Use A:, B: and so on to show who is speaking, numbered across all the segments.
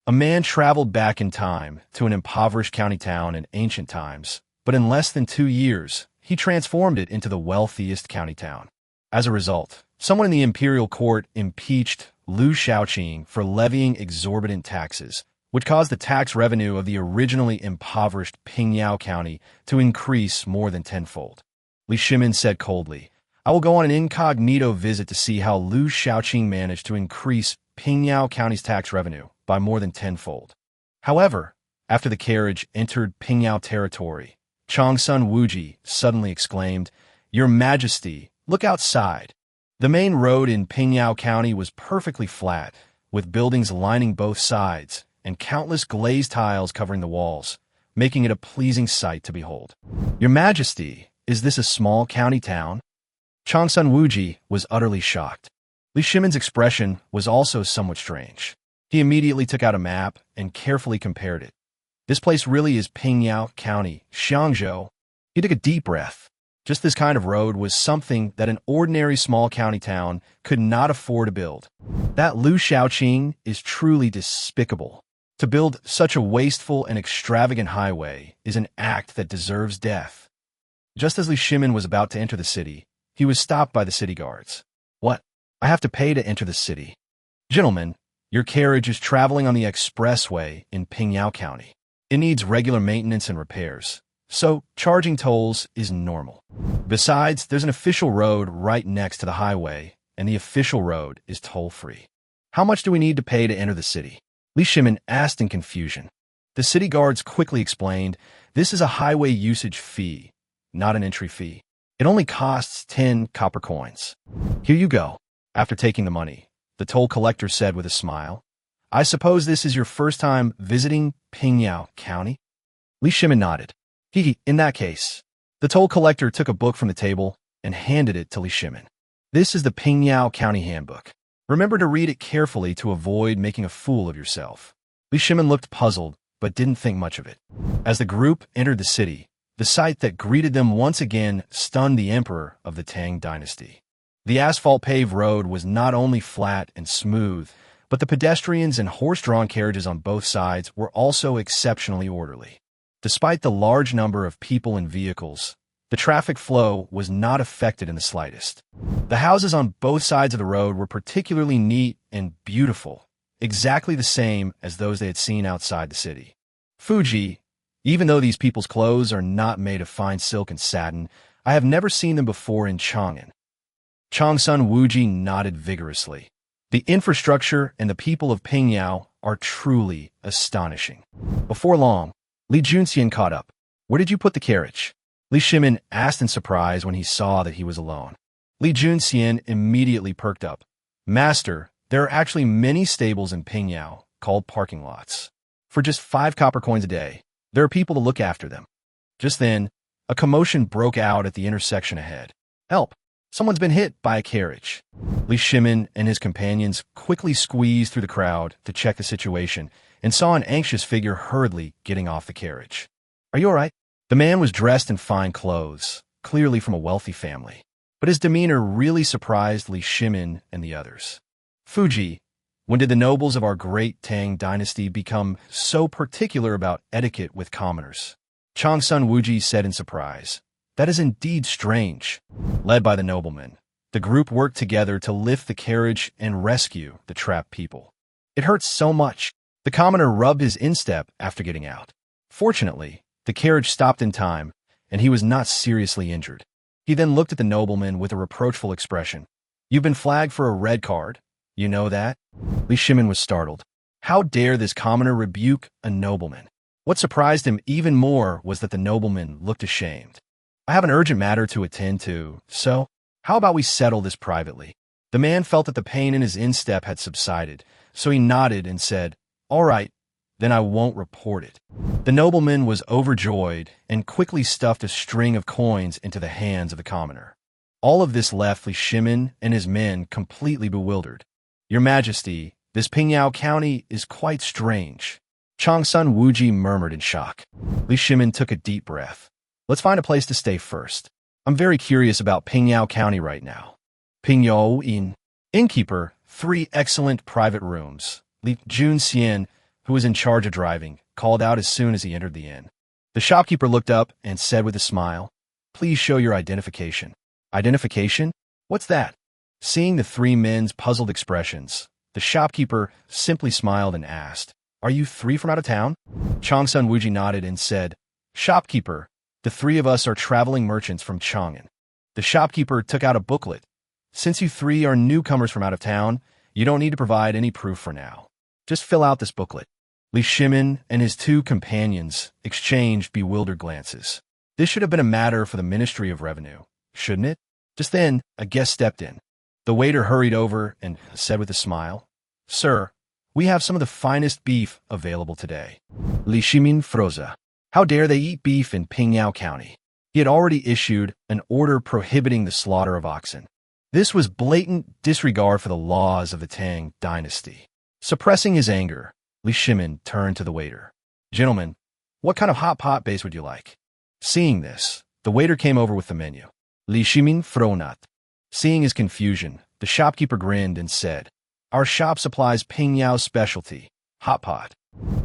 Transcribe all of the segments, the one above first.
A: A man traveled back in time to an impoverished county town in ancient times, but in less than 2 years, he transformed it into the wealthiest county town. As a result, someone in the imperial court impeached Liu Shaoqing for levying exorbitant taxes, which caused the tax revenue of the originally impoverished Pingyao County to increase more than tenfold. Shimin said coldly, "I will go on an incognito visit to see how Liu Shaoqing managed to increase Pingyao County's tax revenue by more than tenfold." However, after the carriage entered Pingyao territory, Chongsun Wuji suddenly exclaimed, "Your Majesty, look outside." The main road in Pingyao County was perfectly flat, with buildings lining both sides and countless glazed tiles covering the walls, making it a pleasing sight to behold. "Your Majesty, is this a small county town?" Chongsun Wuji was utterly shocked. Shimin's expression was also somewhat strange. He immediately took out a map and carefully compared it. "This place really is Pingyao County, Xiangzhou." He took a deep breath. Just this kind of road was something that an ordinary small county town could not afford to build. That Liu Shaoqing is truly despicable. To build such a wasteful and extravagant highway is an act that deserves death. Just as Li Shimin was about to enter the city, he was stopped by the city guards. "What? I have to pay to enter the city." "Gentlemen, your carriage is traveling on the expressway in Pingyao County. It needs regular maintenance and repairs, so charging tolls is normal. Besides, there's an official road right next to the highway, and the official road is toll-free. How much do we need to pay to enter the city?" Li Shimin asked in confusion. The city guards quickly explained, "This is a highway usage fee, not an entry fee. It only costs 10 copper coins. Here you go." After taking the money, the toll collector said with a smile, "I suppose this is your first time visiting Pingyao County?" Li Shimin nodded. In that case." The toll collector took a book from the table and handed it to Li Shimin. "This is the Pingyao County Handbook. Remember to read it carefully to avoid making a fool of yourself." Li Shimin looked puzzled, but didn't think much of it. As the group entered the city, the sight that greeted them once again stunned the Emperor of the Tang Dynasty. The asphalt-paved road was not only flat and smooth, but the pedestrians and horse-drawn carriages on both sides were also exceptionally orderly. Despite the large number of people and vehicles, the traffic flow was not affected in the slightest. The houses on both sides of the road were particularly neat and beautiful, exactly the same as those they had seen outside the city. "Fuji, even though these people's clothes are not made of fine silk and satin, I have never seen them before in Chang'an." Chongsun Wuji nodded vigorously. "The infrastructure and the people of Pingyao are truly astonishing." Before long, Li Junxian caught up. "Where did you put the carriage?" Li Shimin asked in surprise when he saw that he was alone. Li Junxian immediately perked up. "Master, there are actually many stables in Pingyao called parking lots. For just 5 copper coins a day, there are people to look after them." Just then, a commotion broke out at the intersection ahead. "Help! Someone's been hit by a carriage." Li Shimin and his companions quickly squeezed through the crowd to check the situation and saw an anxious figure hurriedly getting off the carriage. "Are you all right?" The man was dressed in fine clothes, clearly from a wealthy family, but his demeanor really surprised Li Shimin and the others. "Fuji, when did the nobles of our great Tang Dynasty become so particular about etiquette with commoners?" Chongsun Wuji said in surprise. "That is indeed strange." Led by the nobleman, the group worked together to lift the carriage and rescue the trapped people. "It hurts so much." The commoner rubbed his instep after getting out. Fortunately, the carriage stopped in time, and he was not seriously injured. He then looked at the nobleman with a reproachful expression. "You've been flagged for a red card. You know that?" Li Shimin was startled. How dare this commoner rebuke a nobleman? What surprised him even more was that the nobleman looked ashamed. "I have an urgent matter to attend to, so how about we settle this privately?" The man felt that the pain in his instep had subsided, so he nodded and said, "All right, then I won't report it." The nobleman was overjoyed and quickly stuffed a string of coins into the hands of the commoner. All of this left Li Shimin and his men completely bewildered. "Your Majesty, this Pingyao County is quite strange." Chongsun Wuji murmured in shock. Li Shimin took a deep breath. "Let's find a place to stay first. I'm very curious about Pingyao County right now." Pingyao Innkeeper, 3 excellent private rooms. Li Junxian, who was in charge of driving, called out as soon as he entered the inn. The shopkeeper looked up and said with a smile, "Please show your identification." Identification? What's that? Seeing the three men's puzzled expressions, the shopkeeper simply smiled and asked, "Are you three from out of town?" Changsun Wuji nodded and said, "Shopkeeper, the three of us are traveling merchants from Chang'an." The shopkeeper took out a booklet. "Since you three are newcomers from out of town, you don't need to provide any proof for now. Just fill out this booklet." Li Shimin and his two companions exchanged bewildered glances. This should have been a matter for the Ministry of Revenue, shouldn't it? Just then, a guest stepped in. The waiter hurried over and said with a smile, "Sir, we have some of the finest beef available today." Li Shimin froze. How dare they eat beef in Pingyao County? He had already issued an order prohibiting the slaughter of oxen. This was blatant disregard for the laws of the Tang Dynasty. Suppressing his anger, Li Shimin turned to the waiter. "Gentlemen, what kind of hot pot base would you like?" Seeing this, the waiter came over with the menu. Li Shimin frowned. Seeing his confusion, the shopkeeper grinned and said, "Our shop supplies Pingyao specialty, hot pot.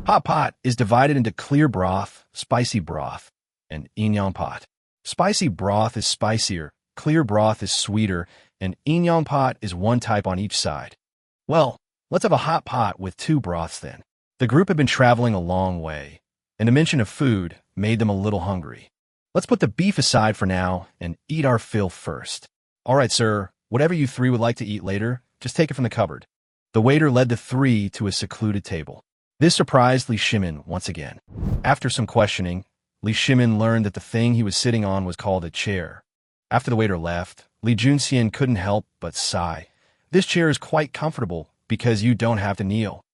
A: Hot pot is divided into clear broth, spicy broth, and inyang pot. Spicy broth is spicier, clear broth is sweeter, and inyang pot is one type on each side." "Well, let's have a hot pot with two broths then." The group had been traveling a long way, and the mention of food made them a little hungry. "Let's put the beef aside for now and eat our fill first." "All right, sir, whatever you three would like to eat later, just take it from the cupboard." The waiter led the three to a secluded table. This surprised Li Shimin once again. After some questioning, Li Shimin learned that the thing he was sitting on was called a chair. After the waiter left, Li Junxian couldn't help but sigh. "This chair is quite comfortable because you don't have to kneel."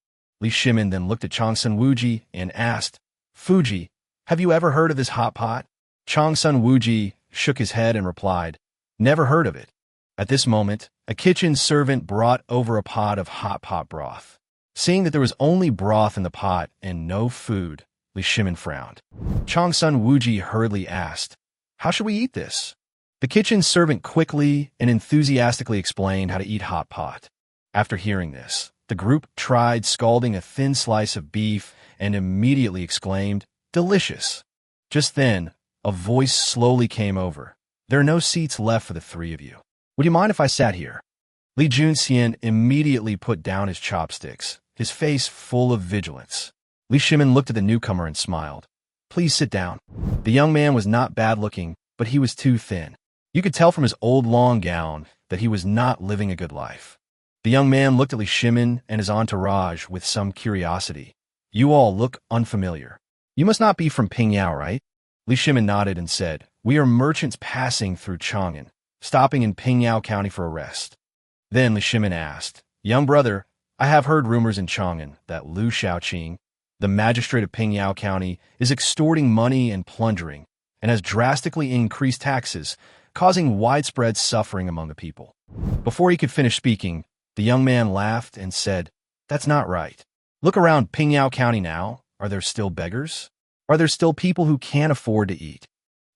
A: Li Shimin then looked at Changsun Wuji and asked, "Fuji, have you ever heard of this hot pot?" Changsun Wuji shook his head and replied, "Never heard of it." At this moment, a kitchen servant brought over a pot of hot pot broth. Seeing that there was only broth in the pot and no food, Li Shimin frowned. Changsun Wuji hurriedly asked, "How should we eat this?" The kitchen servant quickly and enthusiastically explained how to eat hot pot. After hearing this, the group tried scalding a thin slice of beef and immediately exclaimed, "Delicious." Just then, a voice slowly came over. "There are no seats left for the three of you. Would you mind if I sat here?" Li Junxian immediately put down his chopsticks, his face full of vigilance. Li Shimin looked at the newcomer and smiled. "Please sit down." The young man was not bad-looking, but he was too thin. You could tell from his old long gown that he was not living a good life. The young man looked at Li Shimin and his entourage with some curiosity. "You all look unfamiliar. You must not be from Pingyao, right?" Li Shimin nodded and said, "We are merchants passing through Chang'an, stopping in Pingyao County for a rest." Then Li Shimin asked, "Young brother, I have heard rumors in Chang'an that Liu Shaoqing, the magistrate of Pingyao County, is extorting money and plundering, and has drastically increased taxes, causing widespread suffering among the people." Before he could finish speaking, the young man laughed and said, "That's not right. Look around Pingyao County now. Are there still beggars? Are there still people who can't afford to eat?"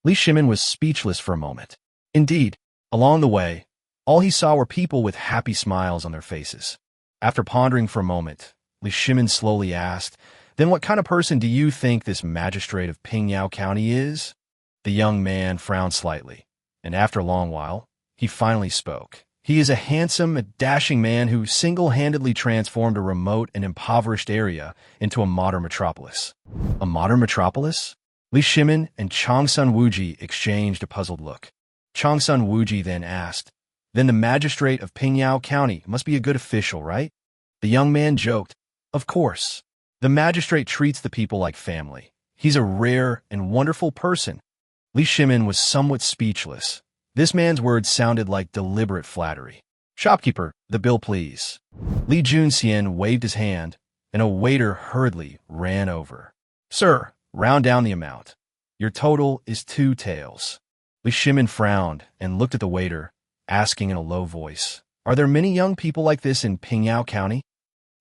A: Li Shimin was speechless for a moment. Indeed, along the way, all he saw were people with happy smiles on their faces. After pondering for a moment, Li Shimin slowly asked, "Then what kind of person do you think this magistrate of Pingyao County is?" The young man frowned slightly, and after a long while, he finally spoke. "He is a handsome, dashing man who single-handedly transformed a remote and impoverished area into a modern metropolis." A modern metropolis? Li Shimin and Changsun Wuji exchanged a puzzled look. Changsun Wuji then asked, "Then the magistrate of Pingyao County must be a good official, right?" The young man joked, "Of course. The magistrate treats the people like family. He's a rare and wonderful person." Li Shimin was somewhat speechless. This man's words sounded like deliberate flattery. "Shopkeeper, the bill, please." Li Junxian waved his hand, and a waiter hurriedly ran over. "Sir, round down the amount. Your total is 2 taels." Li Shimin frowned and looked at the waiter, asking in a low voice, "Are there many young people like this in Pingyao County?"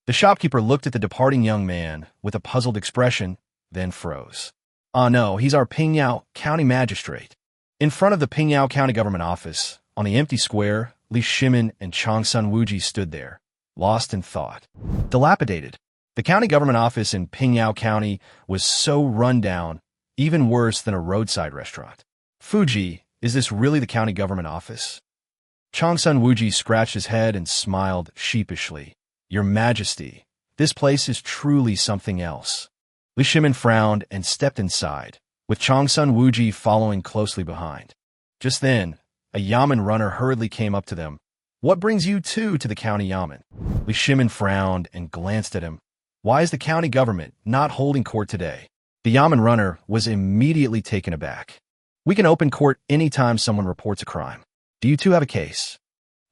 A: The shopkeeper looked at the departing young man with a puzzled expression, then froze. "Ah, no, he's our Pingyao County magistrate." In front of the Pingyao County government office, on the empty square, Li Shimin and Changsun Wuji stood there, lost in thought. Dilapidated, The county government office in Pingyao County was so run down, even worse than a roadside restaurant. Fuji, is this really the county government office? Changsun Wuji scratched his head and smiled sheepishly. Your Majesty, this place is truly something else. Li Shimin frowned and stepped inside, with Changsun Wuji following closely behind. Just then, a yamen runner hurriedly came up to them. What brings you two to the county yamen? Li Shimin frowned and glanced at him. Why is the county government not holding court today? The yamen runner was immediately taken aback. We can open court anytime someone reports a crime. Do you two have a case?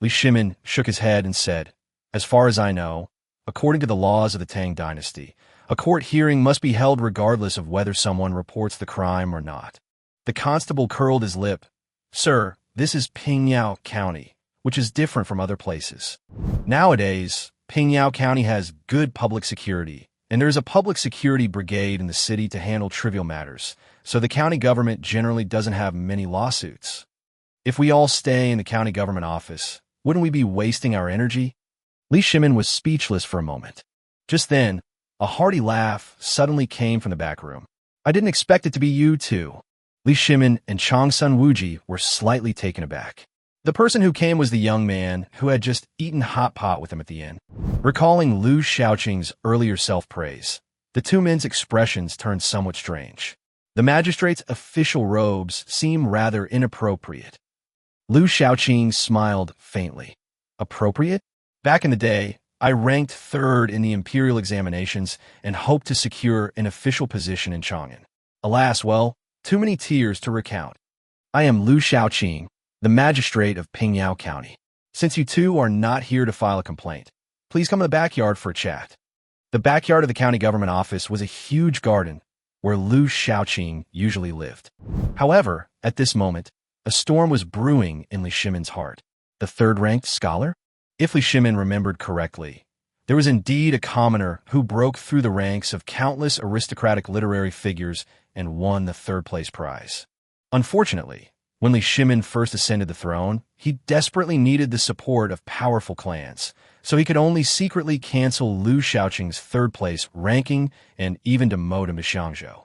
A: Li Shimin shook his head and said, as far as I know, according to the laws of the Tang Dynasty, a court hearing must be held regardless of whether someone reports the crime or not. The constable curled his lip. Sir, this is Pingyao County, which is different from other places. Nowadays, Pingyao County has good public security, and there's a public security brigade in the city to handle trivial matters, so the county government generally doesn't have many lawsuits. If we all stay in the county government office, wouldn't we be wasting our energy? Li Shimin was speechless for a moment. Just then, a hearty laugh suddenly came from the back room. I didn't expect it to be you two. Li Shimin and Changsun Wuji were slightly taken aback. The person who came was the young man who had just eaten hot pot with him at the inn. Recalling Liu Shaoqing's earlier self-praise, the two men's expressions turned somewhat strange. The magistrate's official robes seemed rather inappropriate. Liu Shaoqing smiled faintly. Appropriate? Back in the day, I ranked third in the imperial examinations and hoped to secure an official position in Chang'an. Alas, well, too many tears to recount. I am Liu Shaoqing, the magistrate of Pingyao County. Since you two are not here to file a complaint, please come to the backyard for a chat. The backyard of the county government office was a huge garden where Liu Shaoqing usually lived. However, at this moment, a storm was brewing in Li Shimin's heart. The third-ranked scholar? If Li Shimin remembered correctly, there was indeed a commoner who broke through the ranks of countless aristocratic literary figures and won the third-place prize. Unfortunately, when Li Shimin first ascended the throne, he desperately needed the support of powerful clans, so he could only secretly cancel Liu Shaoqing's third-place ranking and even demote him to Xiangzhou.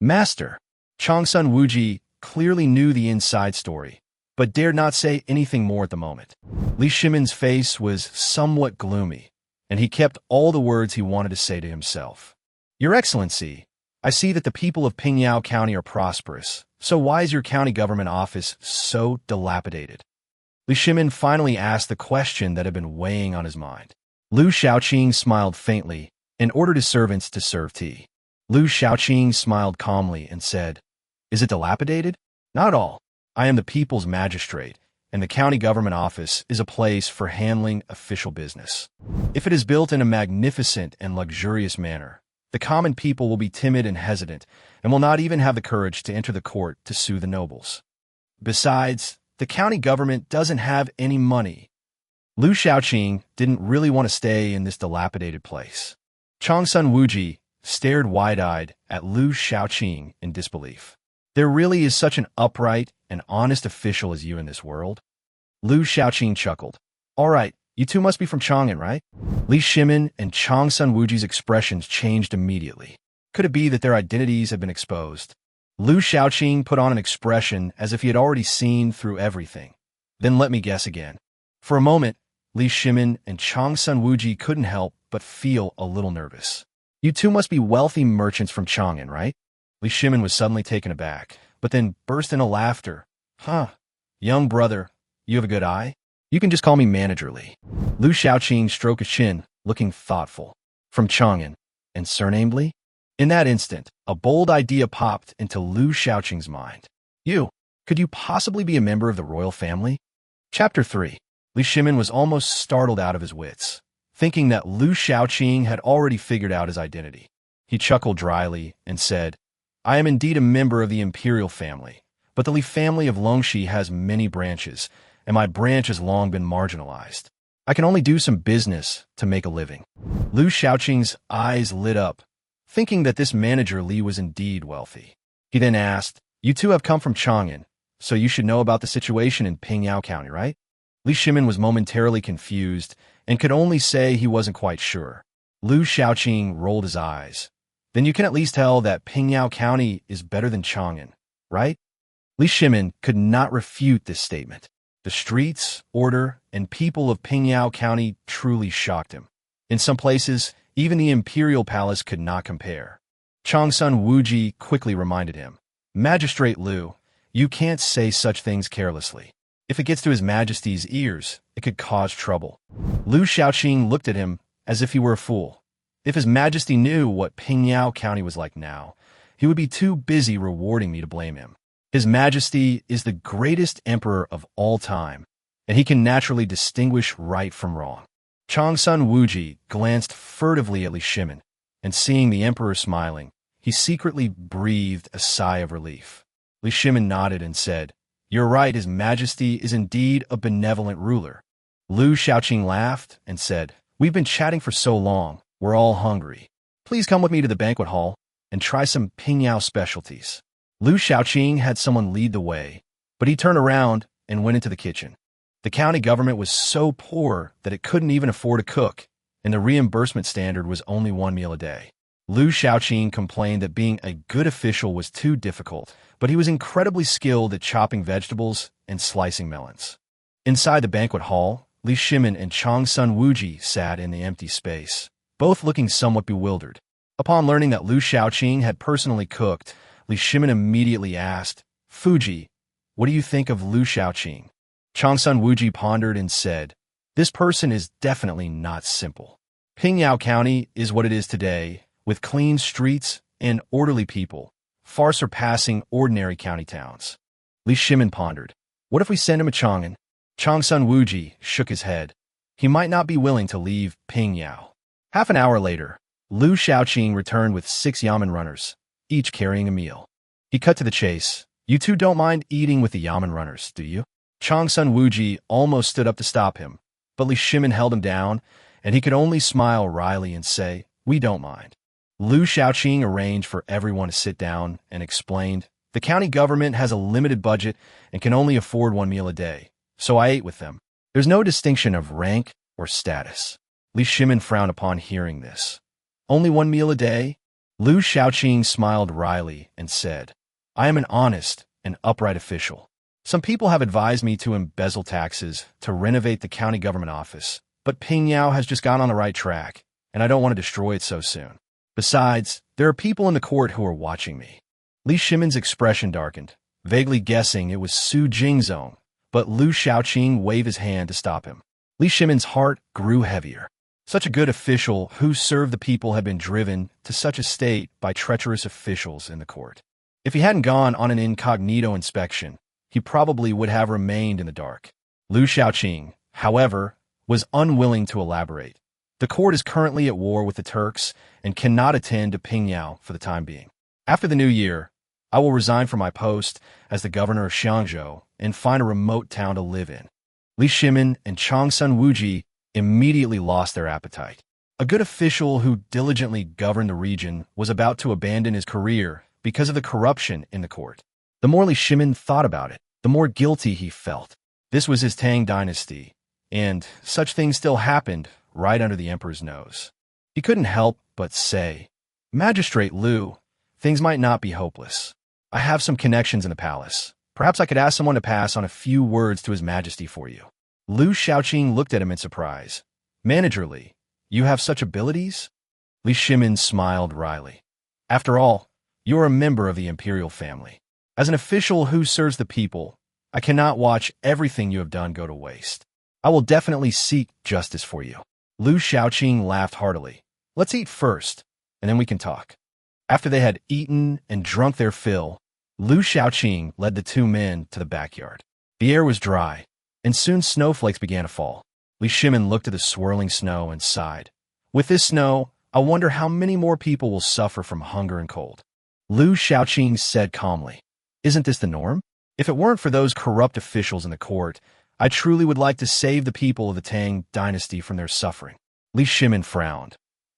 A: Master, Changsun Wuji clearly knew the inside story, but dared not say anything more at the moment. Li Shimin's face was somewhat gloomy, and he kept all the words he wanted to say to himself. Your Excellency, I see that the people of Pingyao County are prosperous, so why is your county government office so dilapidated? Li Shimin finally asked the question that had been weighing on his mind. Liu Shaoqing smiled faintly and ordered his servants to serve tea. Liu Shaoqing smiled calmly and said, Is it dilapidated? Not at all. I am the people's magistrate, and the county government office is a place for handling official business. If it is built in a magnificent and luxurious manner, the common people will be timid and hesitant and will not even have the courage to enter the court to sue the nobles. Besides, the county government doesn't have any money. Liu Shaoqing didn't really want to stay in this dilapidated place. Changsun Wuji stared wide-eyed at Liu Shaoqing in disbelief. There really is such an upright and honest official as you in this world? Liu Shaoqing chuckled. All right, you two must be from Chang'an, right? Li Shimin and Changsun Wuji's expressions changed immediately. Could it be that their identities had been exposed? Liu Shaoqing put on an expression as if he had already seen through everything. Then let me guess again. For a moment, Li Shimin and Changsun Wuji couldn't help but feel a little nervous. You two must be wealthy merchants from Chang'an, right? Li Shimin was suddenly taken aback, but then burst into laughter. Huh, young brother, you have a good eye? You can just call me Manager Li. Liu Shaoqing stroked his chin, looking thoughtful. From Chang'an, and surnamed Li? In that instant, a bold idea popped into Liu Shaoqing's mind. Could you possibly be a member of the royal family? Chapter 3. Li Shimin was almost startled out of his wits, thinking that Liu Shaoqing had already figured out his identity. He chuckled dryly and said, I am indeed a member of the imperial family, but the Li family of Longxi has many branches, and my branch has long been marginalized. I can only do some business to make a living. Liu Shaoqing's eyes lit up, thinking that this manager Li was indeed wealthy. He then asked, You two have come from Chang'an, so you should know about the situation in Pingyao County, right? Li Shimin was momentarily confused and could only say he wasn't quite sure. Liu Shaoqing rolled his eyes. Then you can at least tell that Pingyao County is better than Chang'an, right? Li Shimin could not refute this statement. The streets, order, and people of Pingyao County truly shocked him. In some places, even the imperial palace could not compare. Changsun Wuji quickly reminded him, "Magistrate Liu, you can't say such things carelessly. If it gets to His Majesty's ears, it could cause trouble." Liu Shaoqing looked at him as if he were a fool. If His Majesty knew what Pingyao County was like now, he would be too busy rewarding me to blame him. His Majesty is the greatest emperor of all time, and he can naturally distinguish right from wrong. Changsun Wuji glanced furtively at Li Shimin, and seeing the emperor smiling, he secretly breathed a sigh of relief. Li Shimin nodded and said, "You're right, His Majesty is indeed a benevolent ruler." Liu Shaoqing laughed and said, "We've been chatting for so long, we're all hungry. Please come with me to the banquet hall and try some Pingyao specialties." Liu Shaoqing had someone lead the way, but he turned around and went into the kitchen. The county government was so poor that it couldn't even afford a cook, and the reimbursement standard was only 1 meal a day. Liu Shaoqing complained that being a good official was too difficult, but he was incredibly skilled at chopping vegetables and slicing melons. Inside the banquet hall, Li Shimin and Changsun Wuji sat in the empty space, both looking somewhat bewildered. Upon learning that Liu Shaoqing had personally cooked, Li Shimin immediately asked, "Fuji, what do you think of Liu Shaoqing?" Changsun Wuji pondered and said, "This person is definitely not simple. Pingyao County is what it is today, with clean streets and orderly people, far surpassing ordinary county towns." Li Shimin pondered, "What if we send him a Chang'an?" Changsun Wuji shook his head. He might not be willing to leave Pingyao. Half an hour later, Liu Shaoqing returned with 6 yamen runners, each carrying a meal. He cut to the chase. "You two don't mind eating with the yamen runners, do you?" Changsun Wuji almost stood up to stop him, but Li Shimin held him down, and he could only smile wryly and say, "We don't mind." Liu Shaoqing arranged for everyone to sit down and explained, "The county government has a limited budget and can only afford 1 meal a day, so I ate with them. There's no distinction of rank or status." Li Shimin frowned upon hearing this. "Only 1 meal a day?" Liu Shaoqing smiled wryly and said, "I am an honest and upright official. Some people have advised me to embezzle taxes to renovate the county government office, but Pingyao has just got on the right track, and I don't want to destroy it so soon. Besides, there are people in the court who are watching me." Li Shimin's expression darkened, vaguely guessing it was Su Jingzong, but Liu Shaoqing waved his hand to stop him. Li Shimin's heart grew heavier. Such a good official who served the people had been driven to such a state by treacherous officials in the court. If he hadn't gone on an incognito inspection, he probably would have remained in the dark. Liu Shaoqing, however, was unwilling to elaborate. The court is currently at war with the Turks and cannot attend to Pingyao for the time being. After the new year, I will resign from my post as the governor of Xiangzhou and find a remote town to live in. Li Shimin and Changsun Wuji immediately lost their appetite. A good official who diligently governed the region was about to abandon his career because of the corruption in the court. The more Li Shimin thought about it, the more guilty he felt. This was his Tang Dynasty, and such things still happened right under the emperor's nose. He couldn't help but say, "Magistrate Liu, things might not be hopeless. I have some connections in the palace. Perhaps I could ask someone to pass on a few words to His Majesty for you." Liu Shaoqing looked at him in surprise. "Manager Li, you have such abilities?" Li Shimin smiled wryly. "After all, you are a member of the imperial family. As an official who serves the people, I cannot watch everything you have done go to waste. I will definitely seek justice for you." Liu Shaoqing laughed heartily. "Let's eat first, and then we can talk." After they had eaten and drunk their fill, Liu Shaoqing led the 2 men to the backyard. The air was dry, and soon snowflakes began to fall. Li Shimin looked at the swirling snow and sighed. "With this snow, I wonder how many more people will suffer from hunger and cold." Liu Shaoqing said calmly, "Isn't this the norm? If it weren't for those corrupt officials in the court, I truly would like to save the people of the Tang Dynasty from their suffering." Li Shimin frowned.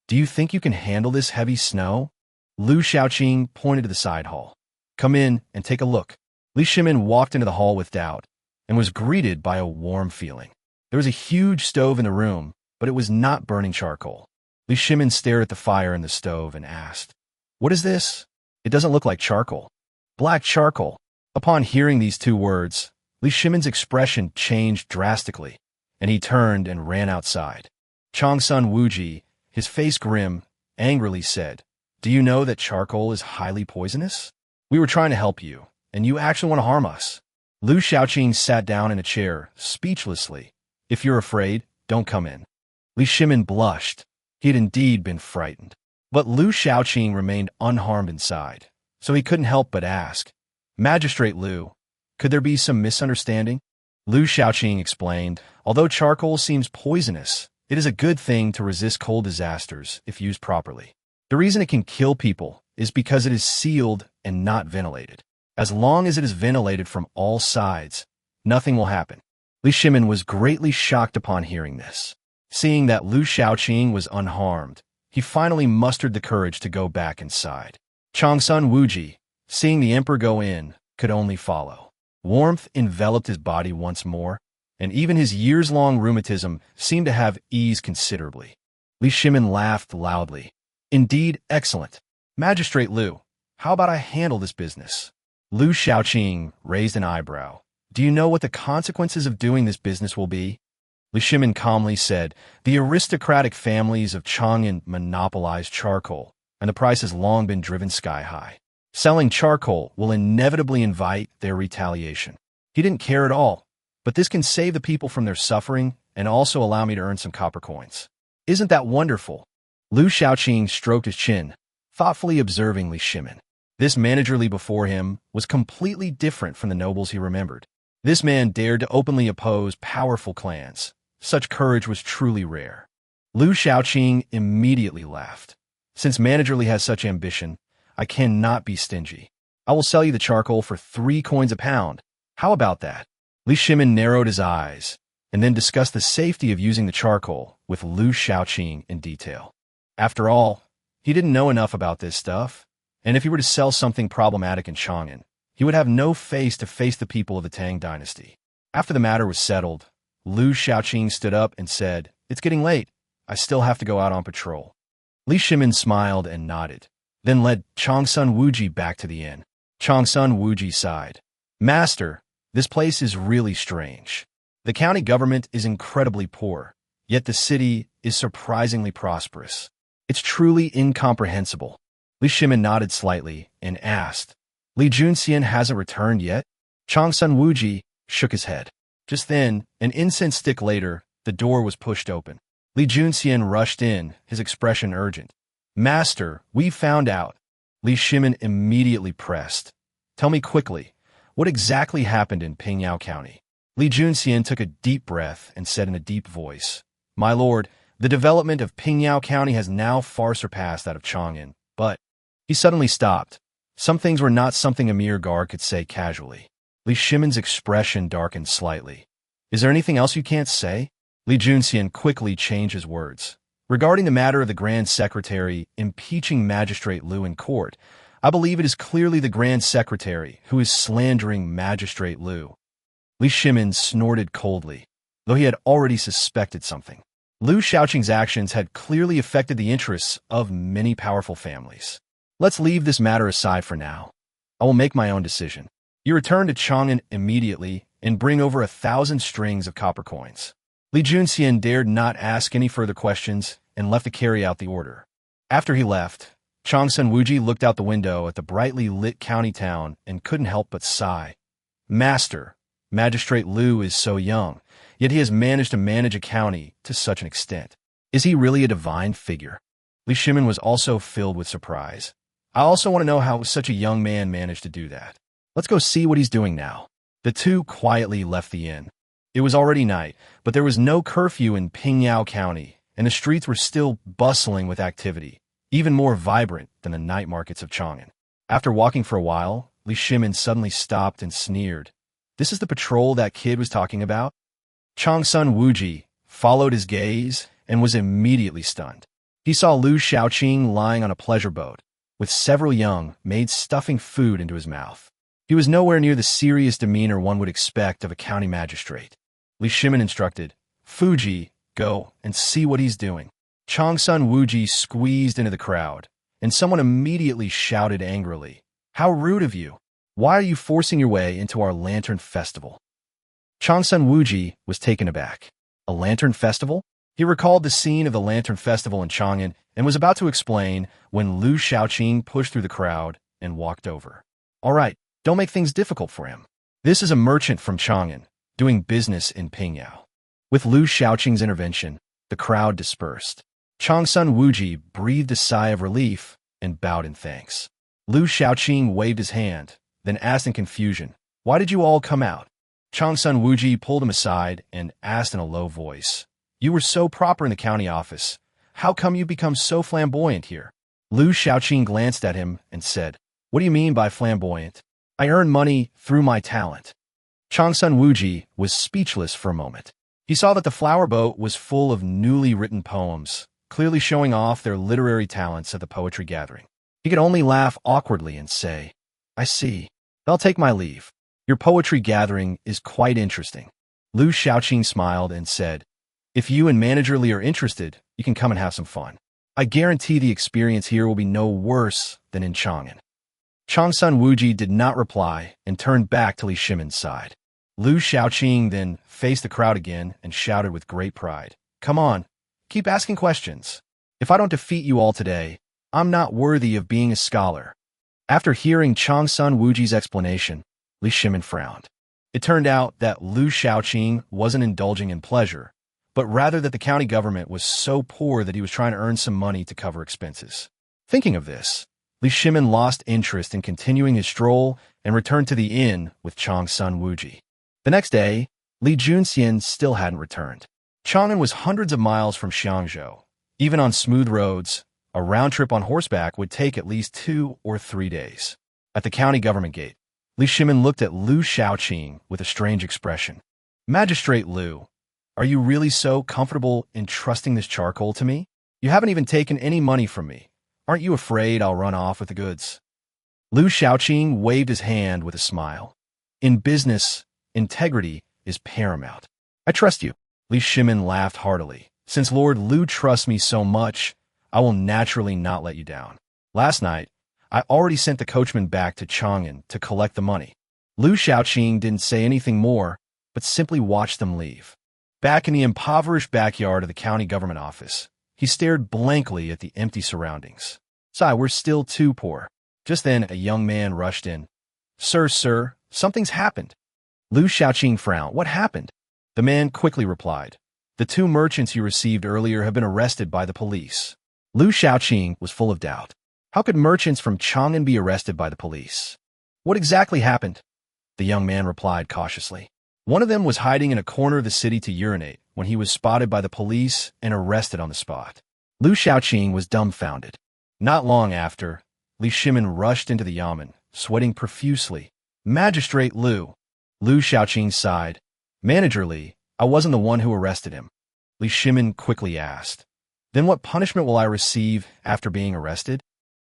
A: "Do you think you can handle this heavy snow?" Liu Shaoqing pointed to the side hall. "Come in and take a look." Li Shimin walked into the hall with doubt and was greeted by a warm feeling. There was a huge stove in the room, but it was not burning charcoal. Li Shimin stared at the fire in the stove and asked, "What is this? It doesn't look like charcoal." "Black charcoal." Upon hearing these two words, Li Shimin's expression changed drastically, and he turned and ran outside. Changsun Wuji, his face grim, angrily said, "Do you know that charcoal is highly poisonous? We were trying to help you, and you actually want to harm us." Liu Shaoqing sat down in a chair, speechlessly. "If you're afraid, don't come in." Li Shimin blushed. He had indeed been frightened. But Liu Shaoqing remained unharmed inside, so he couldn't help but ask, "Magistrate Liu, could there be some misunderstanding?" Liu Shaoqing explained, "Although charcoal seems poisonous, it is a good thing to resist cold disasters if used properly. The reason it can kill people is because it is sealed and not ventilated. As long as it is ventilated from all sides, nothing will happen." Li Shimin was greatly shocked upon hearing this. Seeing that Liu Shaoqing was unharmed, he finally mustered the courage to go back inside. Changsun Wuji, seeing the emperor go in, could only follow. Warmth enveloped his body once more, and even his years-long rheumatism seemed to have eased considerably. Li Shimin laughed loudly. "Indeed, excellent. Magistrate Liu, how about I handle this business?" Liu Shaoqing raised an eyebrow. "Do you know what the consequences of doing this business will be?" Li Shimin calmly said, "The aristocratic families of Chang'an monopolize charcoal, and the price has long been driven sky high. Selling charcoal will inevitably invite their retaliation." He didn't care at all, but this can save the people from their suffering and also allow me to earn some copper coins. Isn't that wonderful? Liu Shaoqing stroked his chin, thoughtfully observing Li Shimin. This manager before him was completely different from the nobles he remembered. This man dared to openly oppose powerful clans. Such courage was truly rare. Liu Shaoqing immediately laughed. "Since Manager Li has such ambition, I cannot be stingy. I will sell you the charcoal for 3 coins a pound. How about that?" Li Shimin narrowed his eyes, and then discussed the safety of using the charcoal with Liu Shaoqing in detail. After all, he didn't know enough about this stuff, and if he were to sell something problematic in Chang'an, he would have no face to face the people of the Tang Dynasty. After the matter was settled, Liu Shaoqing stood up and said, "It's getting late. I still have to go out on patrol." Li Shimin smiled and nodded, then led Changsun Wuji back to the inn. Changsun Wuji sighed. "Master, this place is really strange. The county government is incredibly poor, yet the city is surprisingly prosperous. It's truly incomprehensible." Li Shimin nodded slightly and asked, "Li Junxian hasn't returned yet?" Changsun Wuji shook his head. Just then, an incense stick later, the door was pushed open. Li Junxian rushed in, his expression urgent. "Master, we found out." Li Shimin immediately pressed. "Tell me quickly, what exactly happened in Pingyao County?" Li Junxian took a deep breath and said in a deep voice, "My lord, the development of Pingyao County has now far surpassed that of Chang'an, but—" He suddenly stopped. Some things were not something a mere guard could say casually. Li Shimin's expression darkened slightly. "Is there anything else you can't say?" Li Junxian quickly changed his words. "Regarding the matter of the Grand Secretary impeaching Magistrate Liu in court, I believe it is clearly the Grand Secretary who is slandering Magistrate Liu." Li Shimin snorted coldly, though he had already suspected something. Liu Shaoqing's actions had clearly affected the interests of many powerful families. "Let's leave this matter aside for now. I will make my own decision. You return to Chang'an immediately and bring over 1,000 strings of copper coins." Li Junxian dared not ask any further questions and left to carry out the order. After he left, Changsun Wuji looked out the window at the brightly lit county town and couldn't help but sigh. "Master, Magistrate Liu is so young, yet he has managed to manage a county to such an extent. Is he really a divine figure?" Li Shimin was also filled with surprise. "I also want to know how such a young man managed to do that. Let's go see what he's doing now." The two quietly left the inn. It was already night, but there was no curfew in Pingyao County, and the streets were still bustling with activity, even more vibrant than the night markets of Chang'an. After walking for a while, Li Shimin suddenly stopped and sneered. "This is the patrol that kid was talking about?" Changsun Wuji followed his gaze and was immediately stunned. He saw Liu Shaoqing lying on a pleasure boat, with several young maids stuffing food into his mouth. He was nowhere near the serious demeanor one would expect of a county magistrate. Li Shimin instructed, "Fuji, go and see what he's doing." Changsun Wuji squeezed into the crowd, and someone immediately shouted angrily, "How rude of you! Why are you forcing your way into our lantern festival?" Changsun Wuji was taken aback. A lantern festival? He recalled the scene of the lantern festival in Chang'an and was about to explain when Liu Shaoqing pushed through the crowd and walked over. "All right, don't make things difficult for him. This is a merchant from Chang'an, doing business in Pingyao." With Liu Shaoqing's intervention, the crowd dispersed. Changsun Wuji breathed a sigh of relief and bowed in thanks. Liu Shaoqing waved his hand, then asked in confusion, "Why did you all come out?" Changsun Wuji pulled him aside and asked in a low voice, "You were so proper in the county office. How come you become so flamboyant here?" Liu Shaoqing glanced at him and said, "What do you mean by flamboyant? I earn money through my talent." Changsun Wuji was speechless for a moment. He saw that the flower boat was full of newly written poems, clearly showing off their literary talents at the poetry gathering. He could only laugh awkwardly and say, "I see. I'll take my leave. Your poetry gathering is quite interesting." Liu Shaoqing smiled and said, "If you and Manager Li are interested, you can come and have some fun. I guarantee the experience here will be no worse than in Chang'an." Changsun Wuji did not reply and turned back to Li Shimin's side. Liu Shaoqing then faced the crowd again and shouted with great pride, "Come on, keep asking questions. If I don't defeat you all today, I'm not worthy of being a scholar." After hearing Changsun Wuji's explanation, Li Shimin frowned. It turned out that Liu Shaoqing wasn't indulging in pleasure, but rather that the county government was so poor that he was trying to earn some money to cover expenses. Thinking of this, Li Shimin lost interest in continuing his stroll and returned to the inn with Changsun Wuji. The next day, Li Junxian still hadn't returned. Chang'an was hundreds of miles from Xiangzhou. Even on smooth roads, a round trip on horseback would take at least 2 or 3 days. At the county government gate, Li Shimin looked at Liu Shaoqing with a strange expression. "Magistrate Liu, are you really so comfortable entrusting this charcoal to me? You haven't even taken any money from me. Aren't you afraid I'll run off with the goods?" Liu Shaoqing waved his hand with a smile. "In business, integrity is paramount. I trust you." Li Shimin laughed heartily. "Since Lord Liu trusts me so much, I will naturally not let you down. Last night, I already sent the coachman back to Chang'an to collect the money." Liu Shaoqing didn't say anything more, but simply watched them leave. Back in the impoverished backyard of the county government office, he stared blankly at the empty surroundings. "Sigh, we're still too poor." Just then, a young man rushed in. Sir, something's happened." Liu Shaoqing frowned. "What happened?" The man quickly replied, "The 2 merchants you received earlier have been arrested by the police." Liu Shaoqing was full of doubt. How could merchants from Chang'an be arrested by the police? "What exactly happened?" The young man replied cautiously. "One of them was hiding in a corner of the city to urinate when he was spotted by the police and arrested on the spot." Liu Shaoqing was dumbfounded. Not long after, Li Shimin rushed into the yamen, sweating profusely. "Magistrate Liu." Liu Shaoqing sighed. "Manager Li, I wasn't the one who arrested him." Li Shimin quickly asked, "Then what punishment will I receive after being arrested?"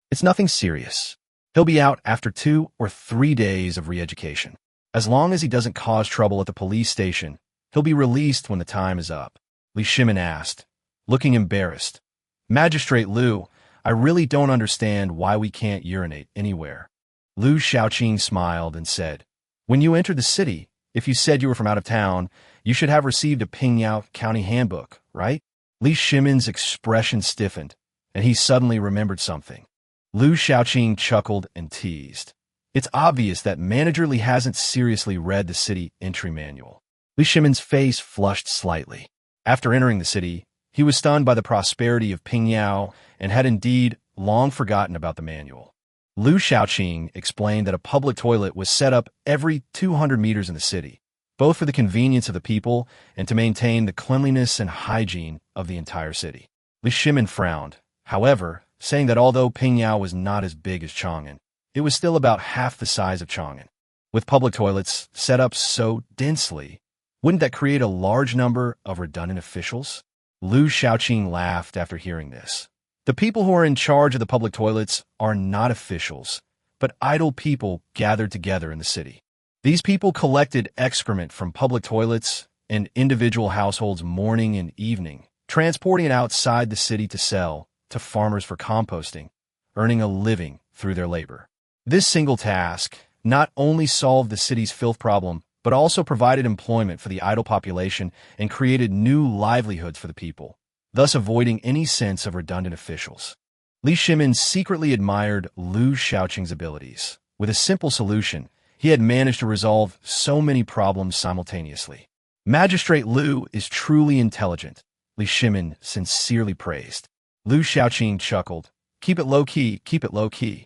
A: "It's nothing serious. He'll be out after 2 or 3 days of re-education. As long as he doesn't cause trouble at the police station, he'll be released when the time is up." Li Shimin asked, looking embarrassed. "Magistrate Liu, I really don't understand why we can't urinate anywhere." Liu Shaoqing smiled and said, "When you entered the city, if you said you were from out of town, you should have received a Pingyao County handbook, right?" Li Shimin's expression stiffened, and he suddenly remembered something. Liu Shaoqing chuckled and teased. "It's obvious that Manager Li hasn't seriously read the city entry manual." Li Shimin's face flushed slightly. After entering the city, he was stunned by the prosperity of Pingyao and had indeed long forgotten about the manual. Liu Shaoqing explained that a public toilet was set up every 200 meters in the city, both for the convenience of the people and to maintain the cleanliness and hygiene of the entire city. Li Shimin frowned, however, saying that although Pingyao was not as big as Chang'an, it was still about half the size of Chang'an. With public toilets set up so densely, wouldn't that create a large number of redundant officials? Liu Shaoqing laughed after hearing this. "The people who are in charge of the public toilets are not officials, but idle people gathered together in the city. These people collected excrement from public toilets and individual households morning and evening transporting it outside the city to sell to farmers for composting, earning a living through their labor. This single task not only solved the city's filth problem, but also provided employment for the idle population and created new livelihoods for the people, thus avoiding any sense of redundant officials. Li Shimin secretly admired Liu Shaoqing's abilities. With a simple solution, he had managed to resolve so many problems simultaneously. Magistrate Liu is truly intelligent, Li Shimin sincerely praised. Liu Shaoqing chuckled. Keep it low-key, keep it low-key.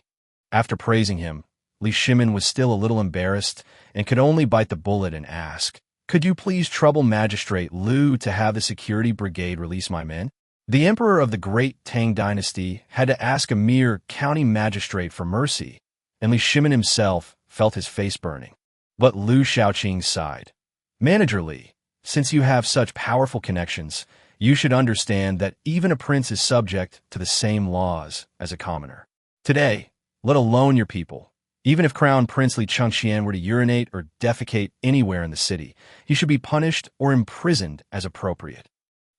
A: After praising him, Li Shimin was still a little embarrassed and could only bite the bullet and ask, "Could you please trouble Magistrate Liu to have the security brigade release my men?" The emperor of the great Tang Dynasty had to ask a mere county magistrate for mercy, and Li Shimin himself felt his face burning. But Liu Shaoqing sighed. "Manager Li, since you have such powerful connections, you should understand that even a prince is subject to the same laws as a commoner. Today, let alone your people, even if Crown Prince Li Chengxian were to urinate or defecate anywhere in the city, he should be punished or imprisoned as appropriate."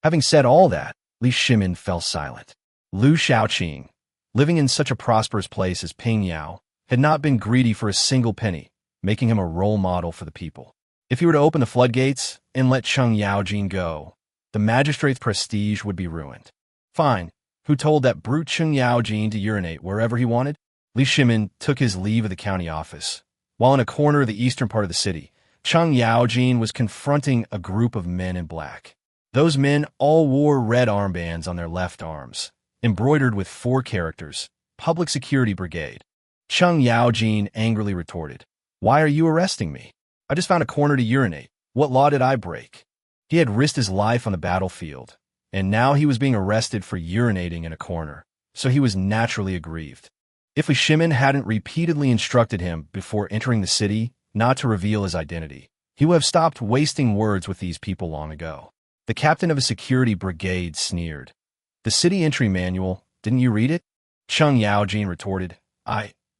A: Having said all that, Li Shimin fell silent. Liu Shaoqing, living in such a prosperous place as Pingyao, had not been greedy for a single penny, making him a role model for the people. If he were to open the floodgates and let Cheng Yaojin go, the magistrate's prestige would be ruined. Fine, who told that brute Cheng Yaojin to urinate wherever he wanted? Li Shimin took his leave of the county office. While in a corner of the eastern part of the city, Cheng Yaojin was confronting a group of men in black. Those men all wore red armbands on their left arms, embroidered with 4 characters, Public Security Brigade. Cheng Yaojin angrily retorted, "Why are you arresting me? I just found a corner to urinate. What law did I break?" He had risked his life on the battlefield, and now he was being arrested for urinating in a corner, so he was naturally aggrieved. If Li Shimin hadn't repeatedly instructed him before entering the city not to reveal his identity, he would have stopped wasting words with these people long ago. The captain of a security brigade sneered. "The city entry manual, didn't you read it?" Cheng Yaojin retorted,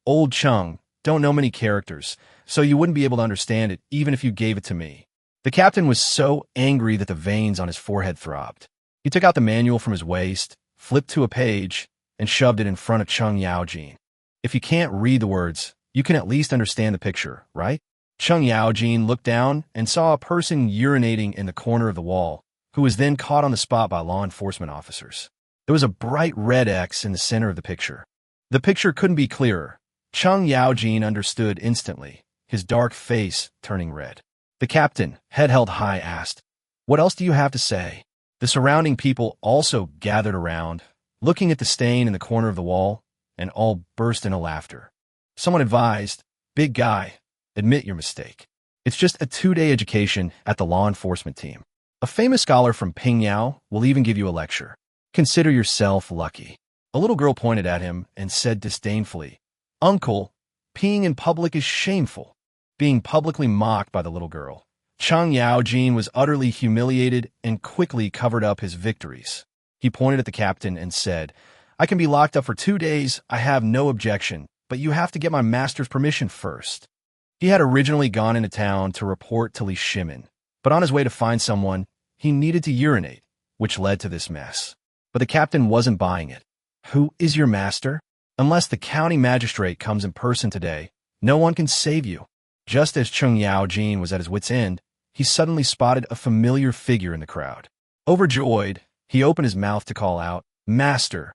A: Old Cheng, don't know many characters, so you wouldn't be able to understand it even if you gave it to me." The captain was so angry that the veins on his forehead throbbed. He took out the manual from his waist, flipped to a page, and shoved it in front of Cheng Yaojin. "If you can't read the words, you can at least understand the picture, right?" Cheng Yaojin looked down and saw a person urinating in the corner of the wall, who was then caught on the spot by law enforcement officers. There was a bright red X in the center of the picture. The picture couldn't be clearer. Cheng Yaojin understood instantly, his dark face turning red. The captain, head held high, asked, "What else do you have to say?" The surrounding people also gathered around, looking at the stain in the corner of the wall, and all burst into laughter. Someone advised, "Big guy, admit your mistake. It's just a 2-day education at the law enforcement team. A famous scholar from Pingyao will even give you a lecture. Consider yourself lucky." A little girl pointed at him and said disdainfully, "Uncle, peeing in public is shameful." Being publicly mocked by the little girl, Cheng Yaojin was utterly humiliated and quickly covered up his victories. He pointed at the captain and said, "I can be locked up for 2 days, I have no objection, but you have to get my master's permission first." He had originally gone into town to report to Li Shimin, but on his way to find someone, he needed to urinate, which led to this mess. But the captain wasn't buying it. "Who is your master? Unless the county magistrate comes in person today, no one can save you." Just as Cheng Yaojin was at his wit's end, he suddenly spotted a familiar figure in the crowd. Overjoyed, he opened his mouth to call out, "Master!"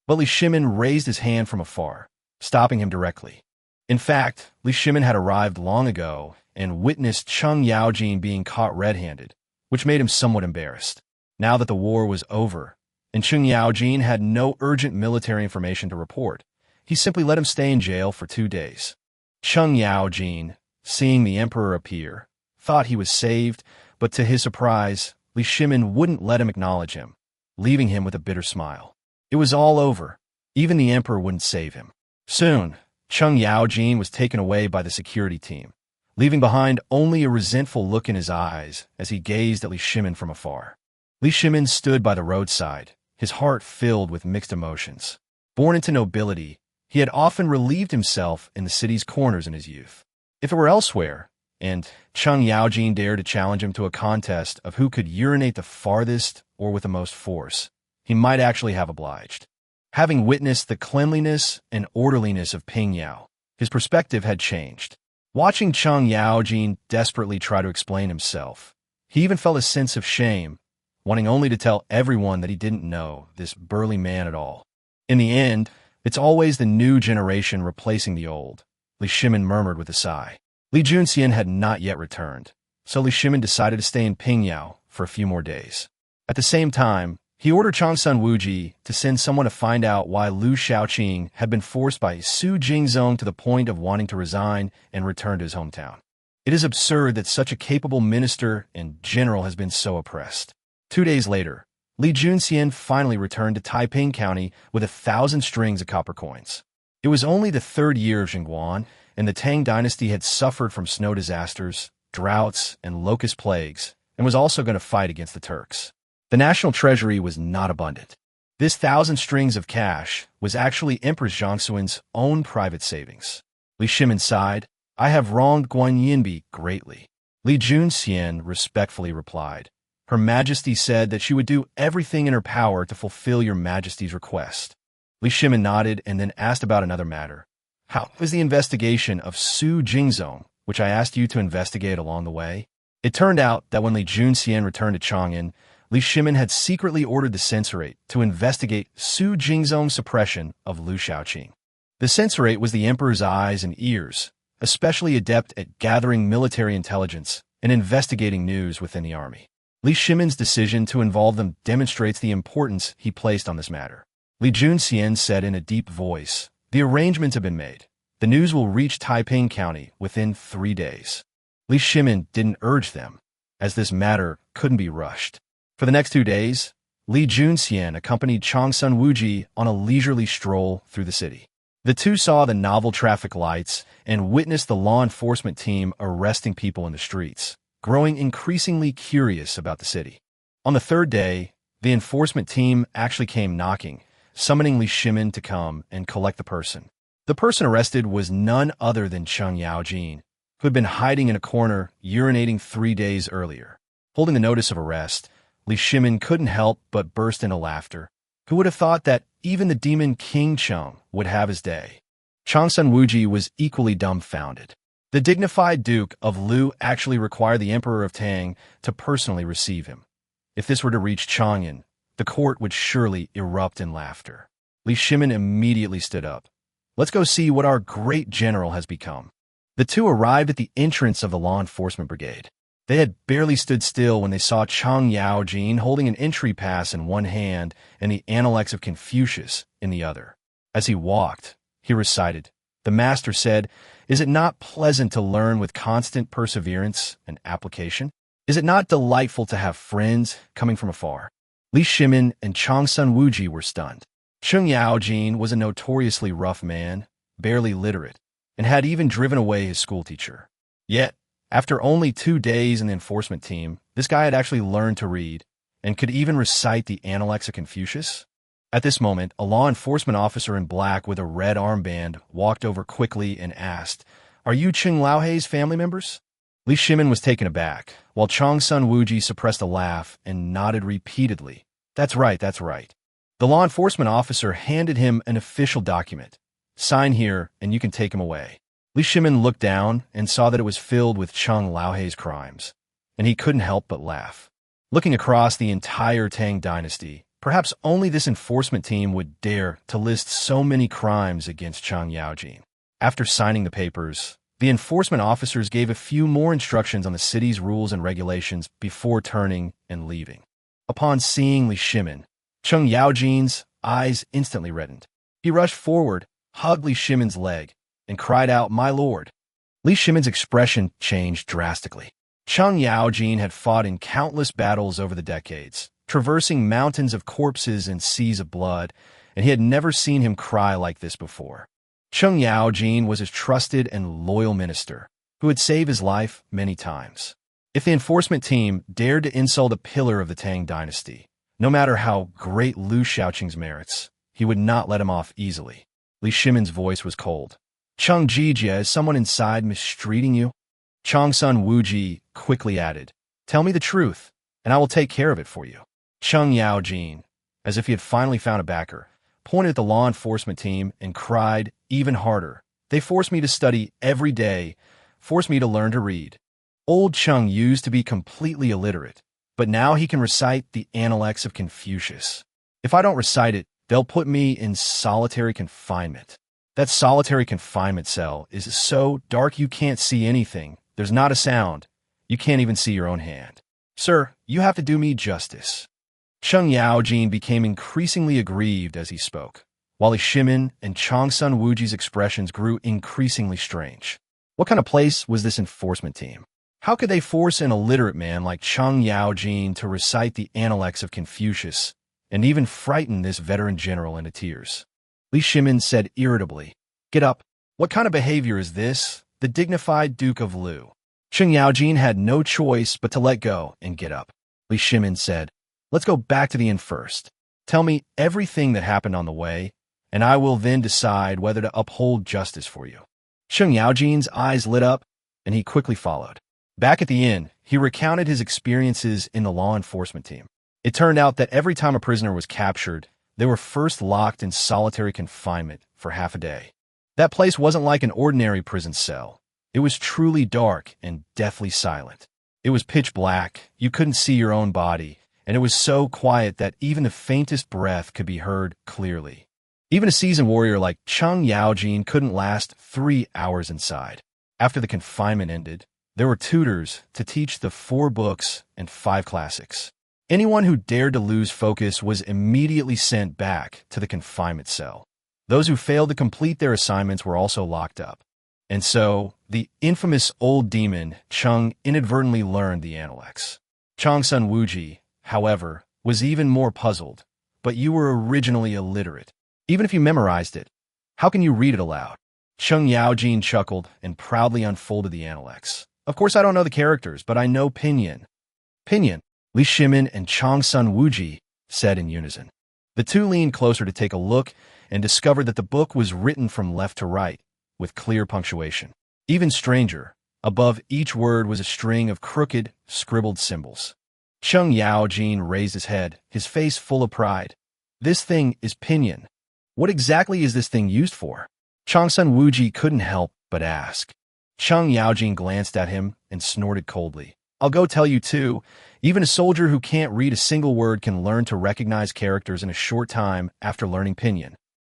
A: But Li Shimin raised his hand from afar, stopping him directly. In fact, Li Shimin had arrived long ago and witnessed Cheng Yaojin being caught red-handed, which made him somewhat embarrassed. Now that the war was over, and Cheng Yaojin had no urgent military information to report, he simply let him stay in jail for 2 days. Cheng Yaojin, seeing the emperor appear, thought he was saved, but to his surprise, Li Shimin wouldn't let him acknowledge him, leaving him with a bitter smile. It was all over. Even the emperor wouldn't save him. Soon, Cheng Yaojin was taken away by the security team, leaving behind only a resentful look in his eyes as he gazed at Li Shimin from afar. Li Shimin stood by the roadside, his heart filled with mixed emotions. Born into nobility, he had often relieved himself in the city's corners in his youth. If it were elsewhere, and Cheng Yaojin dared to challenge him to a contest of who could urinate the farthest or with the most force, he might actually have obliged. Having witnessed the cleanliness and orderliness of Pingyao, his perspective had changed. Watching Cheng Yaojin desperately try to explain himself, he even felt a sense of shame, wanting only to tell everyone that he didn't know this burly man at all. In the end, it's always the new generation replacing the old, Li Shimin murmured with a sigh. Li Junxian had not yet returned, so Li Shimin decided to stay in Pingyao for a few more days. At the same time, he ordered Changsun Wuji to send someone to find out why Liu Shaoqing had been forced by Su Jingzong to the point of wanting to resign and return to his hometown. It is absurd that such a capable minister and general has been so oppressed. 2 days later, Li Junxian finally returned to Taiping County with 1,000 strings of copper coins. It was only the 3rd year of Jingguan, and the Tang Dynasty had suffered from snow disasters, droughts, and locust plagues, and was also going to fight against the Turks. The national treasury was not abundant. This 1,000 strings of cash was actually Empress Zhongxuan's own private savings. Li Shimin sighed, "I have wronged Guan Yinbi greatly." Li Junxian respectfully replied, "Her Majesty said that she would do everything in her power to fulfill your Majesty's request." Li Shimin nodded and then asked about another matter. "How was the investigation of Su Jingzong, which I asked you to investigate along the way?" It turned out that when Li Junxian returned to Chang'an, Li Shimin had secretly ordered the censorate to investigate Su Jingzong's suppression of Liu Shaoqing. The censorate was the emperor's eyes and ears, especially adept at gathering military intelligence and investigating news within the army. Li Shimin's decision to involve them demonstrates the importance he placed on this matter. Li Junxian said in a deep voice, "The arrangements have been made. The news will reach Taiping County within 3 days." Li Shimin didn't urge them, as this matter couldn't be rushed. For the next 2 days, Li Junxian accompanied Changsun Wuji on a leisurely stroll through the city. The two saw the novel traffic lights and witnessed the law enforcement team arresting people in the streets, growing increasingly curious about the city. On the 3rd day, the enforcement team actually came knocking, summoning Li Shimin to come and collect the person. The person arrested was none other than Cheng Yaojin, who had been hiding in a corner, urinating 3 days earlier. Holding the notice of arrest, Li Shimin couldn't help but burst into laughter. Who would have thought that even the demon King Cheng would have his day? Changsun Wuji was equally dumbfounded. The dignified Duke of Liu actually required the Emperor of Tang to personally receive him. If this were to reach Chang'an, the court would surely erupt in laughter. Li Shimin immediately stood up. "Let's go see what our great general has become." The two arrived at the entrance of the law enforcement brigade. They had barely stood still when they saw Cheng Yaojin holding an entry pass in one hand and the Analects of Confucius in the other. As he walked, he recited, "The master said, 'Is it not pleasant to learn with constant perseverance and application? Is it not delightful to have friends coming from afar?'" Li Shimin and Changsun Wuji were stunned. Cheng Yaojin was a notoriously rough man, barely literate, and had even driven away his schoolteacher. Yet, after only 2 days in the enforcement team, this guy had actually learned to read and could even recite the Analects of Confucius. At this moment, a law enforcement officer in black with a red armband walked over quickly and asked, "Are you Cheng Laohei's family members?" Li Shimin was taken aback, while Changsun Wuji suppressed a laugh and nodded repeatedly. That's right, that's right." The law enforcement officer handed him an official document. "Sign here, and you can take him away." Li Shimin looked down and saw that it was filled with Cheng Laohei's crimes, and he couldn't help but laugh. Looking across the entire Tang Dynasty, perhaps only this enforcement team would dare to list so many crimes against Cheng Yaojin. After signing the papers, the enforcement officers gave a few more instructions on the city's rules and regulations before turning and leaving. Upon seeing Li Shimin, Cheng Yaojin's eyes instantly reddened. He rushed forward, hugged Li Shimin's leg, and cried out, "My lord." Li Shimin's expression changed drastically. Cheng Yaojin had fought in countless battles over the decades, traversing mountains of corpses and seas of blood, and he had never seen him cry like this before. Cheng Yaojin was his trusted and loyal minister, who had saved his life many times. If the enforcement team dared to insult a pillar of the Tang Dynasty, no matter how great Liu Shaoqing's merits, he would not let him off easily. Li Shimin's voice was cold. "Cheng Jijia, is someone inside mistreating you?" Changsun Wuji quickly added, "Tell me the truth, and I will take care of it for you." Cheng Yaojin, as if he had finally found a backer, pointed at the law enforcement team and cried even harder. They forced me to study every day, forced me to learn to read. Old Cheng used to be completely illiterate, but now he can recite the Analects of Confucius. If I don't recite it, they'll put me in solitary confinement. That solitary confinement cell is so dark you can't see anything. There's not a sound. You can't even see your own hand. Sir, you have to do me justice. Cheng Yaojin became increasingly aggrieved as he spoke, while Shimin and Changsun Wuji's expressions grew increasingly strange. What kind of place was this enforcement team? How could they force an illiterate man like Cheng Yaojin to recite the Analects of Confucius and even frighten this veteran general into tears? Li Shimin said irritably, "Get up. What kind of behavior is this? The dignified Duke of Liu." Cheng Yaojin had no choice but to let go and get up. Li Shimin said, "Let's go back to the inn first. Tell me everything that happened on the way, and I will then decide whether to uphold justice for you." Cheng Yaojin's eyes lit up, and he quickly followed. Back at the inn, he recounted his experiences in the law enforcement team. It turned out that every time a prisoner was captured, they were first locked in solitary confinement for half a day. That place wasn't like an ordinary prison cell. It was truly dark and deathly silent. It was pitch black, you couldn't see your own body, and it was so quiet that even the faintest breath could be heard clearly. Even a seasoned warrior like Cheng Yaojin couldn't last 3 hours inside. After the confinement ended, there were tutors to teach the 4 books and 5 classics. Anyone who dared to lose focus was immediately sent back to the confinement cell. Those who failed to complete their assignments were also locked up. And so, the infamous old demon Cheng inadvertently learned the Analects. Changsun Wuji, however, was even more puzzled. "But you were originally illiterate. Even if you memorized it, how can you read it aloud?" Cheng Yaojin chuckled and proudly unfolded the Analects. "Of course I don't know the characters, but I know pinyin." "Pinyin," Li Shimin and Changsun Wuji said in unison. The two leaned closer to take a look and discovered that the book was written from left to right, with clear punctuation. Even stranger, above each word was a string of crooked, scribbled symbols. Cheng Yaojin raised his head, his face full of pride. "This thing is pinyin. What exactly is this thing used for?" Changsun Wuji couldn't help but ask. Cheng Yaojin glanced at him and snorted coldly. "I'll go tell you too. Even a soldier who can't read a single word can learn to recognize characters in a short time after learning pinyin.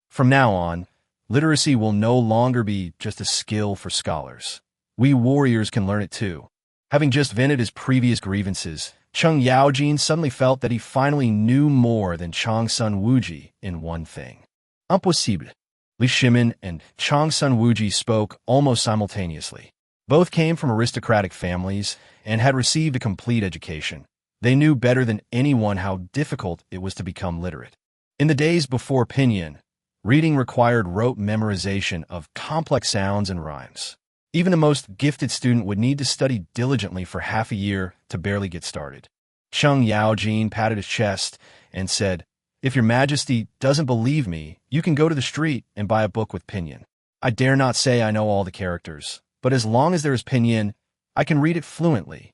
A: From now on, literacy will no longer be just a skill for scholars. We warriors can learn it too." Having just vented his previous grievances, Cheng Yaojin suddenly felt that he finally knew more than Changsun Wuji in one thing. Impossible. Li Shimin and Changsun Wuji spoke almost simultaneously. Both came from aristocratic families and had received a complete education. They knew better than anyone how difficult it was to become literate. In the days before pinyin, reading required rote memorization of complex sounds and rhymes. Even the most gifted student would need to study diligently for half a year to barely get started. Cheng Yaojin patted his chest and said, "If your majesty doesn't believe me, you can go to the street and buy a book with pinyin. I dare not say I know all the characters, but as long as there is pinyin, I can read it fluently."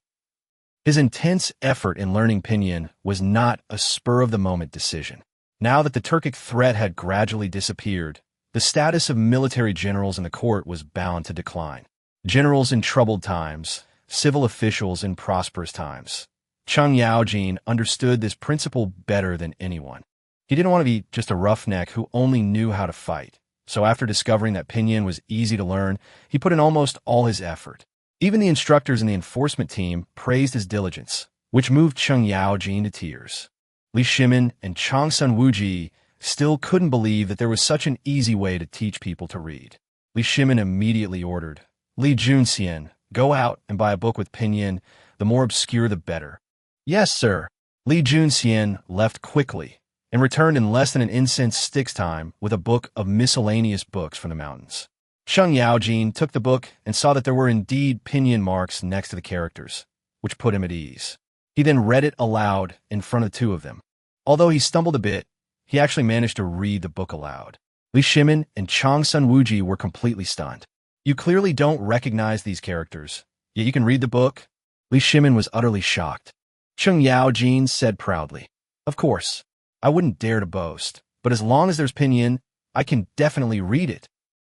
A: His intense effort in learning pinyin was not a spur-of-the-moment decision. Now that the Turkic threat had gradually disappeared, the status of military generals in the court was bound to decline. Generals in troubled times, civil officials in prosperous times. Cheng Yaojin understood this principle better than anyone. He didn't want to be just a roughneck who only knew how to fight. So after discovering that pinyin was easy to learn, he put in almost all his effort. Even the instructors in the enforcement team praised his diligence, which moved Cheng Yaojin to tears. Li Shimin and Changsun Wuji still couldn't believe that there was such an easy way to teach people to read. Li Shimin immediately ordered, "Li Junxian, go out and buy a book with pinyin, the more obscure the better." "Yes, sir." Li Junxian left quickly and returned in less than an incense stick's time with a book of miscellaneous books from the mountains. Cheng Yaojin took the book and saw that there were indeed pinyin marks next to the characters, which put him at ease. He then read it aloud in front of the two of them. Although he stumbled a bit, he actually managed to read the book aloud. Li Shimin and Changsun Wuji were completely stunned. "You clearly don't recognize these characters, yet you can read the book?" Li Shimin was utterly shocked. Cheng Yaojin said proudly, Of course, I wouldn't dare to boast, but as long as there's pinyin, I can definitely read it.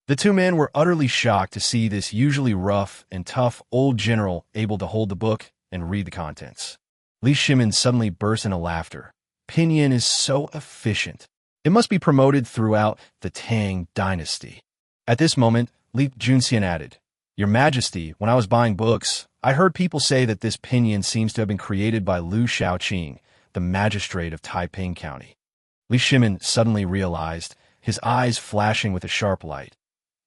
A: The two men were utterly shocked to see this usually rough and tough old general able to hold the book and read the contents. Li Shimin suddenly burst into laughter. Pinyin is so efficient. It must be promoted throughout the Tang Dynasty. At this moment, Li Junxian added, Your Majesty, when I was buying books, I heard people say that this pinyin seems to have been created by Liu Shaoqing, the Magistrate of Taiping County. Li Shimin suddenly realized, his eyes flashing with a sharp light.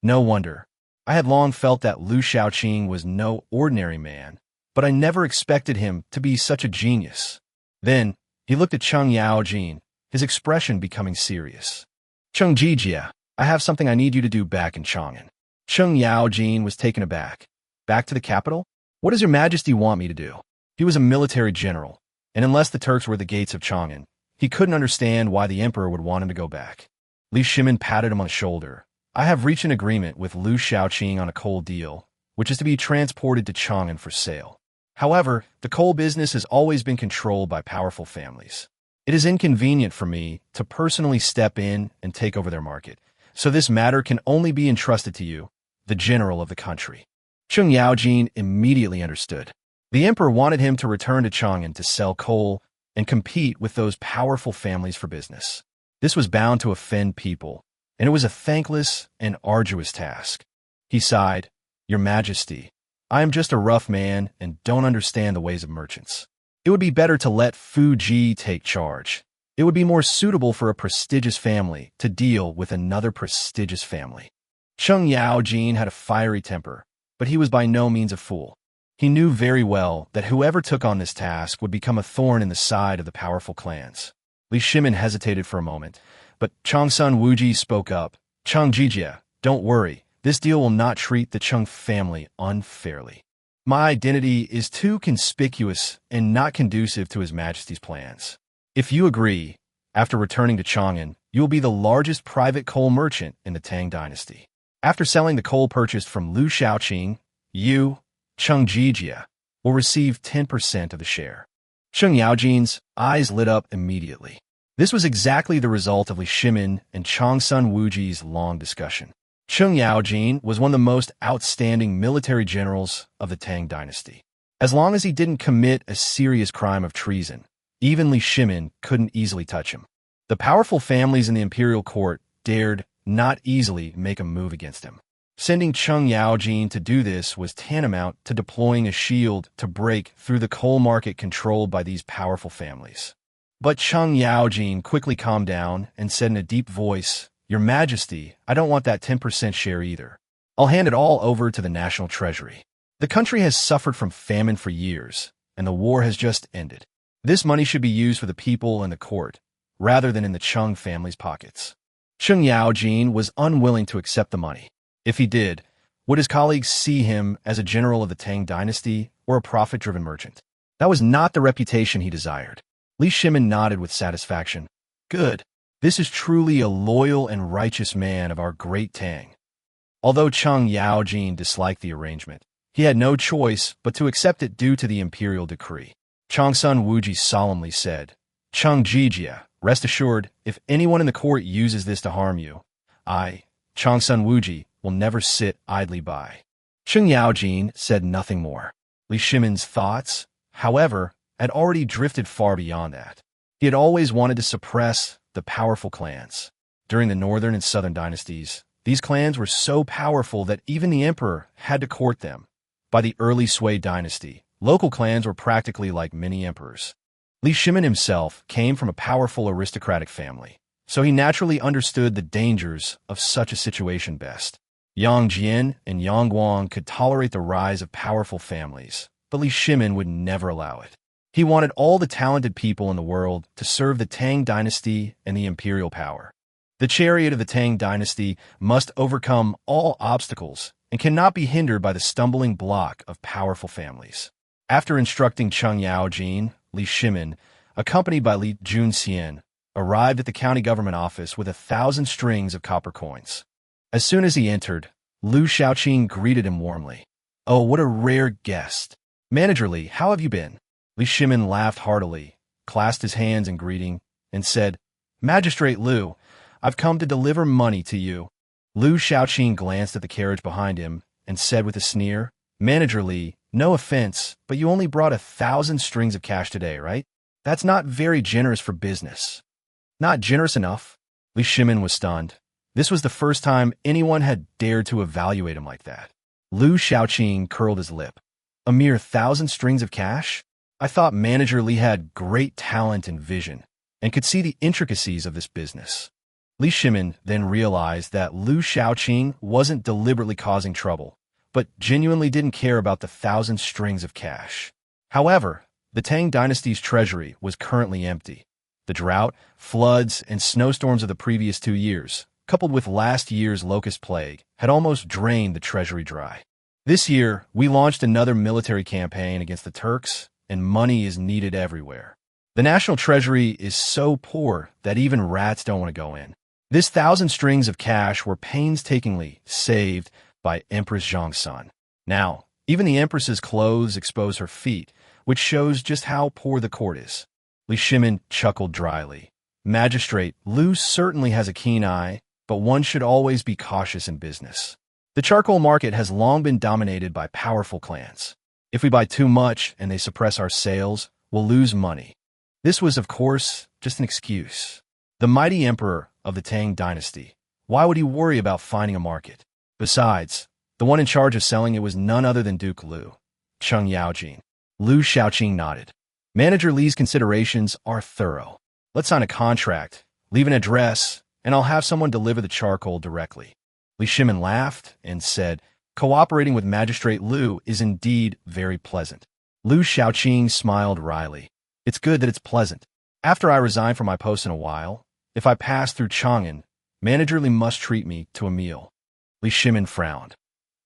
A: No wonder. I had long felt that Liu Shaoqing was no ordinary man, but I never expected him to be such a genius. Then, he looked at Cheng Yaojin, his expression becoming serious. Cheng Jijia, I have something I need you to do back in Chang'an. Cheng Yaojin was taken aback. Back to the capital? What does your majesty want me to do? He was a military general, and unless the Turks were the gates of Chang'an, he couldn't understand why the emperor would want him to go back. Li Shimin patted him on the shoulder. I have reached an agreement with Liu Shaoqing on a coal deal, which is to be transported to Chang'an for sale. However, the coal business has always been controlled by powerful families. It is inconvenient for me to personally step in and take over their market, so this matter can only be entrusted to you, the general of the country. Cheng Yaojin immediately understood. The emperor wanted him to return to Chang'an to sell coal and compete with those powerful families for business. This was bound to offend people, and it was a thankless and arduous task. He sighed, Your Majesty, I am just a rough man and don't understand the ways of merchants. It would be better to let Fu Ji take charge. It would be more suitable for a prestigious family to deal with another prestigious family. Cheng Yaojin had a fiery temper, but he was by no means a fool. He knew very well that whoever took on this task would become a thorn in the side of the powerful clans. Li Shimin hesitated for a moment, but Changsun Wuji spoke up. Cheng Jijia, don't worry. This deal will not treat the Cheng family unfairly. My identity is too conspicuous and not conducive to His Majesty's plans. If you agree, after returning to Chang'an, you will be the largest private coal merchant in the Tang Dynasty. After selling the coal purchased from Liu Shaoqing, you, Cheng Jijia, will receive 10% of the share. Cheng Yaojin's eyes lit up immediately. This was exactly the result of Li Shimin and Changsun Wuji's long discussion. Cheng Yaojin was one of the most outstanding military generals of the Tang Dynasty. As long as he didn't commit a serious crime of treason, even Li Shimin couldn't easily touch him. The powerful families in the imperial court dared not easily make a move against him. Sending Cheng Yaojin to do this was tantamount to deploying a shield to break through the coal market controlled by these powerful families. But Cheng Yaojin quickly calmed down and said in a deep voice, Your Majesty, I don't want that 10% share either. I'll hand it all over to the national treasury. The country has suffered from famine for years, and the war has just ended. This money should be used for the people and the court, rather than in the Cheng family's pockets. Cheng Yaojin was unwilling to accept the money. If he did, would his colleagues see him as a general of the Tang Dynasty or a profit-driven merchant? That was not the reputation he desired. Li Shimin nodded with satisfaction. Good. This is truly a loyal and righteous man of our great Tang. Although Cheng Yaojin disliked the arrangement, he had no choice but to accept it due to the imperial decree. Changsun Wuji solemnly said, Cheng Jijia, rest assured, if anyone in the court uses this to harm you, I, Changsun Wuji, will never sit idly by. Cheng Yaojin said nothing more. Li Shimin's thoughts, however, had already drifted far beyond that. He had always wanted to suppress the powerful clans. During the northern and southern dynasties, these clans were so powerful that even the emperor had to court them. By the early Sui dynasty, local clans were practically like mini emperors. Li Shimin himself came from a powerful aristocratic family, so he naturally understood the dangers of such a situation best. Yang Jian and Yang Guang could tolerate the rise of powerful families, but Li Shimin would never allow it. He wanted all the talented people in the world to serve the Tang Dynasty and the imperial power. The chariot of the Tang Dynasty must overcome all obstacles and cannot be hindered by the stumbling block of powerful families. After instructing Cheng Yaojin, Li Shimin, accompanied by Li Junxian, arrived at the county government office with 1,000 strings of copper coins. As soon as he entered, Liu Shaoqing greeted him warmly. Oh, what a rare guest. Manager Li, how have you been? Li Shimin laughed heartily. clasped his hands in greeting, and said, "Magistrate Liu, I've come to deliver money to you." Liu Shaoqing glanced at the carriage behind him and said with a sneer, "Manager Li, no offense, but you only brought 1,000 strings of cash today, right? That's not very generous for business." "Not generous enough?" Li Shimin was stunned. This was the first time anyone had dared to evaluate him like that. Liu Shaoqing curled his lip. "A mere 1,000 strings of cash? I thought Manager Li had great talent and vision, and could see the intricacies of this business." Li Shimin then realized that Liu Shaoqing wasn't deliberately causing trouble, but genuinely didn't care about the 1,000 strings of cash. However, the Tang Dynasty's treasury was currently empty. The drought, floods, and snowstorms of the previous 2 years, coupled with last year's locust plague, had almost drained the treasury dry. This year, we launched another military campaign against the Turks, and money is needed everywhere. The national treasury is so poor that even rats don't want to go in. This 1,000 strings of cash were painstakingly saved by Empress Zhong's son. Now, even the Empress's clothes expose her feet, which shows just how poor the court is. Li Shimin chuckled dryly. "Magistrate, Liu certainly has a keen eye, but one should always be cautious in business. The charcoal market has long been dominated by powerful clans. If we buy too much and they suppress our sales, we'll lose money." This was, of course, just an excuse. The mighty emperor of the Tang Dynasty. Why would he worry about finding a market? Besides, the one in charge of selling it was none other than Duke Liu, Cheng Yaojin. Liu Shaoqing nodded. "Manager Li's considerations are thorough. Let's sign a contract, leave an address, and I'll have someone deliver the charcoal directly." Li Shimin laughed and said, "Cooperating with Magistrate Liu is indeed very pleasant." Liu Shaoqing smiled wryly. "It's good that it's pleasant. After I resign from my post in a while, if I pass through Chang'an, Manager Li must treat me to a meal." Li Shimin frowned.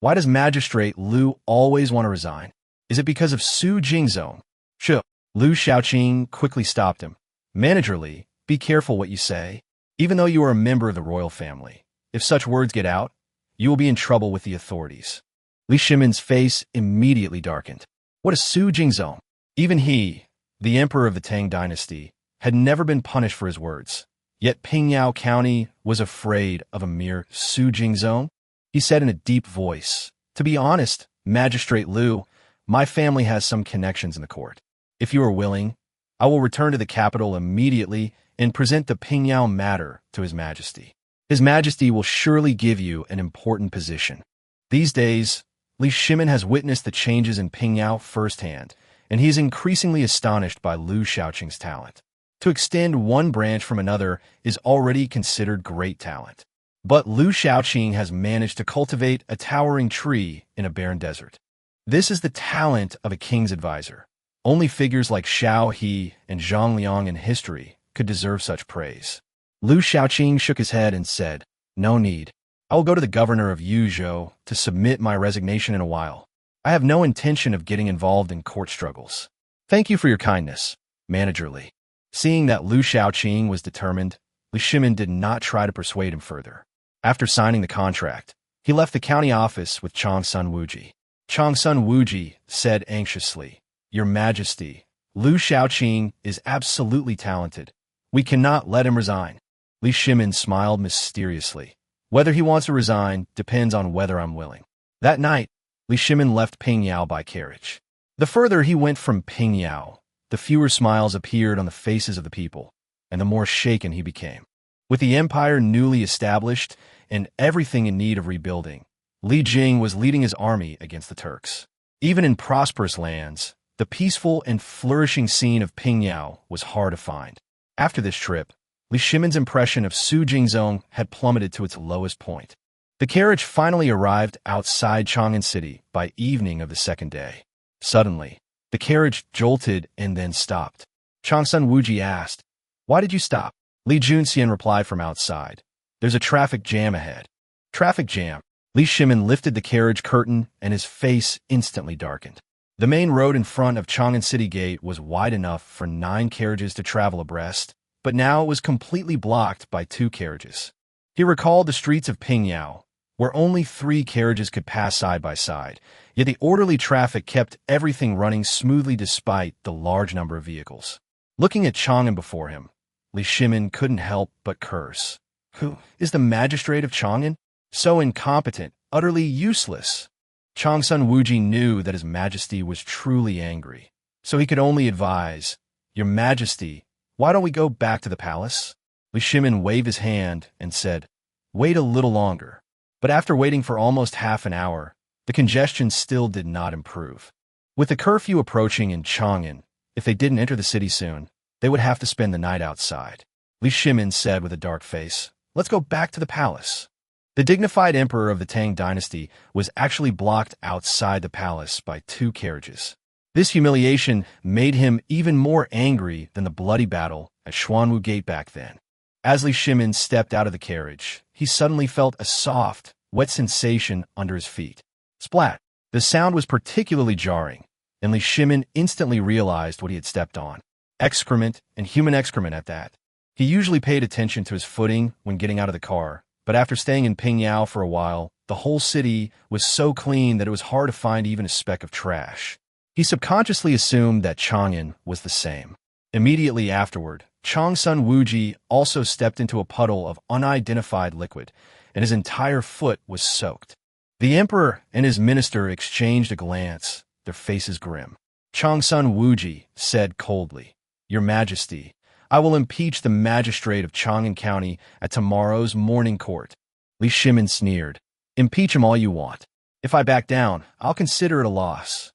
A: "Why does Magistrate Liu always want to resign? Is it because of Su Jingzong?" "Sure." Liu Shaoqing quickly stopped him. "Manager Li, be careful what you say. Even though you are a member of the royal family, if such words get out, you will be in trouble with the authorities." Li Shimin's face immediately darkened. What is Su Jingzong? Even he, the emperor of the Tang Dynasty, had never been punished for his words. Yet Pingyao County was afraid of a mere Su Jingzong. He said in a deep voice, "To be honest, Magistrate Liu, my family has some connections in the court. If you are willing, I will return to the capital immediately and present the Pingyao matter to His Majesty. His Majesty will surely give you an important position." These days, Li Shimin has witnessed the changes in Pingyao firsthand, and he is increasingly astonished by Liu Shaoqing's talent. To extend one branch from another is already considered great talent. But Liu Shaoqing has managed to cultivate a towering tree in a barren desert. This is the talent of a king's advisor. Only figures like Xiao He and Zhang Liang in history could deserve such praise. Liu Shaoqing shook his head and said, "No need. I will go to the governor of Yuzhou to submit my resignation in a while. I have no intention of getting involved in court struggles. Thank you for your kindness, Manager Li." Seeing that Liu Shaoqing was determined, Li Shimin did not try to persuade him further. After signing the contract, he left the county office with Chang Sun Wuji. Chang Sun Wuji said anxiously, "Your Majesty, Liu Shaoqing is absolutely talented. We cannot let him resign." Li Shimin smiled mysteriously. "Whether he wants to resign depends on whether I'm willing." That night, Li Shimin left Pingyao by carriage. The further he went from Pingyao, the fewer smiles appeared on the faces of the people, and the more shaken he became. With the empire newly established and everything in need of rebuilding, Li Jing was leading his army against the Turks. Even in prosperous lands, the peaceful and flourishing scene of Pingyao was hard to find. After this trip, Li Shimin's impression of Su Jingzong had plummeted to its lowest point. The carriage finally arrived outside Chang'an City by evening of the second day. Suddenly, the carriage jolted and then stopped. Chang Sun Wuji asked, "Why did you stop?" Li Junxian replied from outside, "There's a traffic jam ahead." "Traffic jam?" Li Shimin lifted the carriage curtain and his face instantly darkened. The main road in front of Chang'an City Gate was wide enough for 9 carriages to travel abreast, but now it was completely blocked by 2 carriages. He recalled the streets of Pingyao, where only 3 carriages could pass side by side, yet the orderly traffic kept everything running smoothly despite the large number of vehicles. Looking at Chang'an before him, Li Shimin couldn't help but curse. Who is the magistrate of Chang'an? So incompetent, utterly useless. Changsun Wuji knew that his majesty was truly angry, so he could only advise, Your Majesty, why don't we go back to the palace? Li Shimin waved his hand and said, Wait a little longer. But after waiting for almost half an hour, the congestion still did not improve. With the curfew approaching in Chang'an, if they didn't enter the city soon, they would have to spend the night outside. Li Shimin said with a dark face, Let's go back to the palace. The dignified emperor of the Tang Dynasty was actually blocked outside the palace by 2 carriages. This humiliation made him even more angry than the bloody battle at Xuanwu Gate back then. As Li Shimin stepped out of the carriage, he suddenly felt a soft, wet sensation under his feet. Splat! The sound was particularly jarring, and Li Shimin instantly realized what he had stepped on. Excrement, and human excrement at that. He usually paid attention to his footing when getting out of the car, but after staying in Pingyao for a while, the whole city was so clean that it was hard to find even a speck of trash. He subconsciously assumed that Chang'an was the same. Immediately afterward, Changsun Wuji also stepped into a puddle of unidentified liquid, and his entire foot was soaked. The emperor and his minister exchanged a glance, their faces grim. Changsun Wuji said coldly, Your Majesty, I will impeach the magistrate of Chang'an County at tomorrow's morning court. Li Shimin sneered, Impeach him all you want. If I back down, I'll consider it a loss.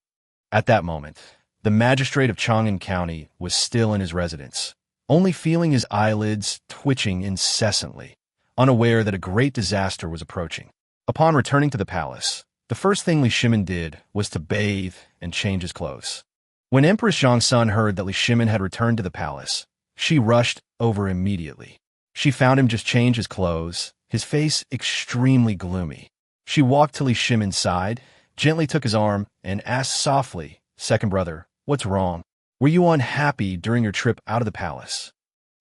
A: At that moment, the magistrate of Chang'an County was still in his residence, only feeling his eyelids twitching incessantly, unaware that a great disaster was approaching. Upon returning to the palace, the first thing Li Shimin did was to bathe and change his clothes. When Empress Zhongsun heard that Li Shimin had returned to the palace, she rushed over immediately. She found him just change his clothes, his face extremely gloomy. She walked to Li Shimin's side, gently took his arm, and asked softly, Second brother, what's wrong? Were you unhappy during your trip out of the palace?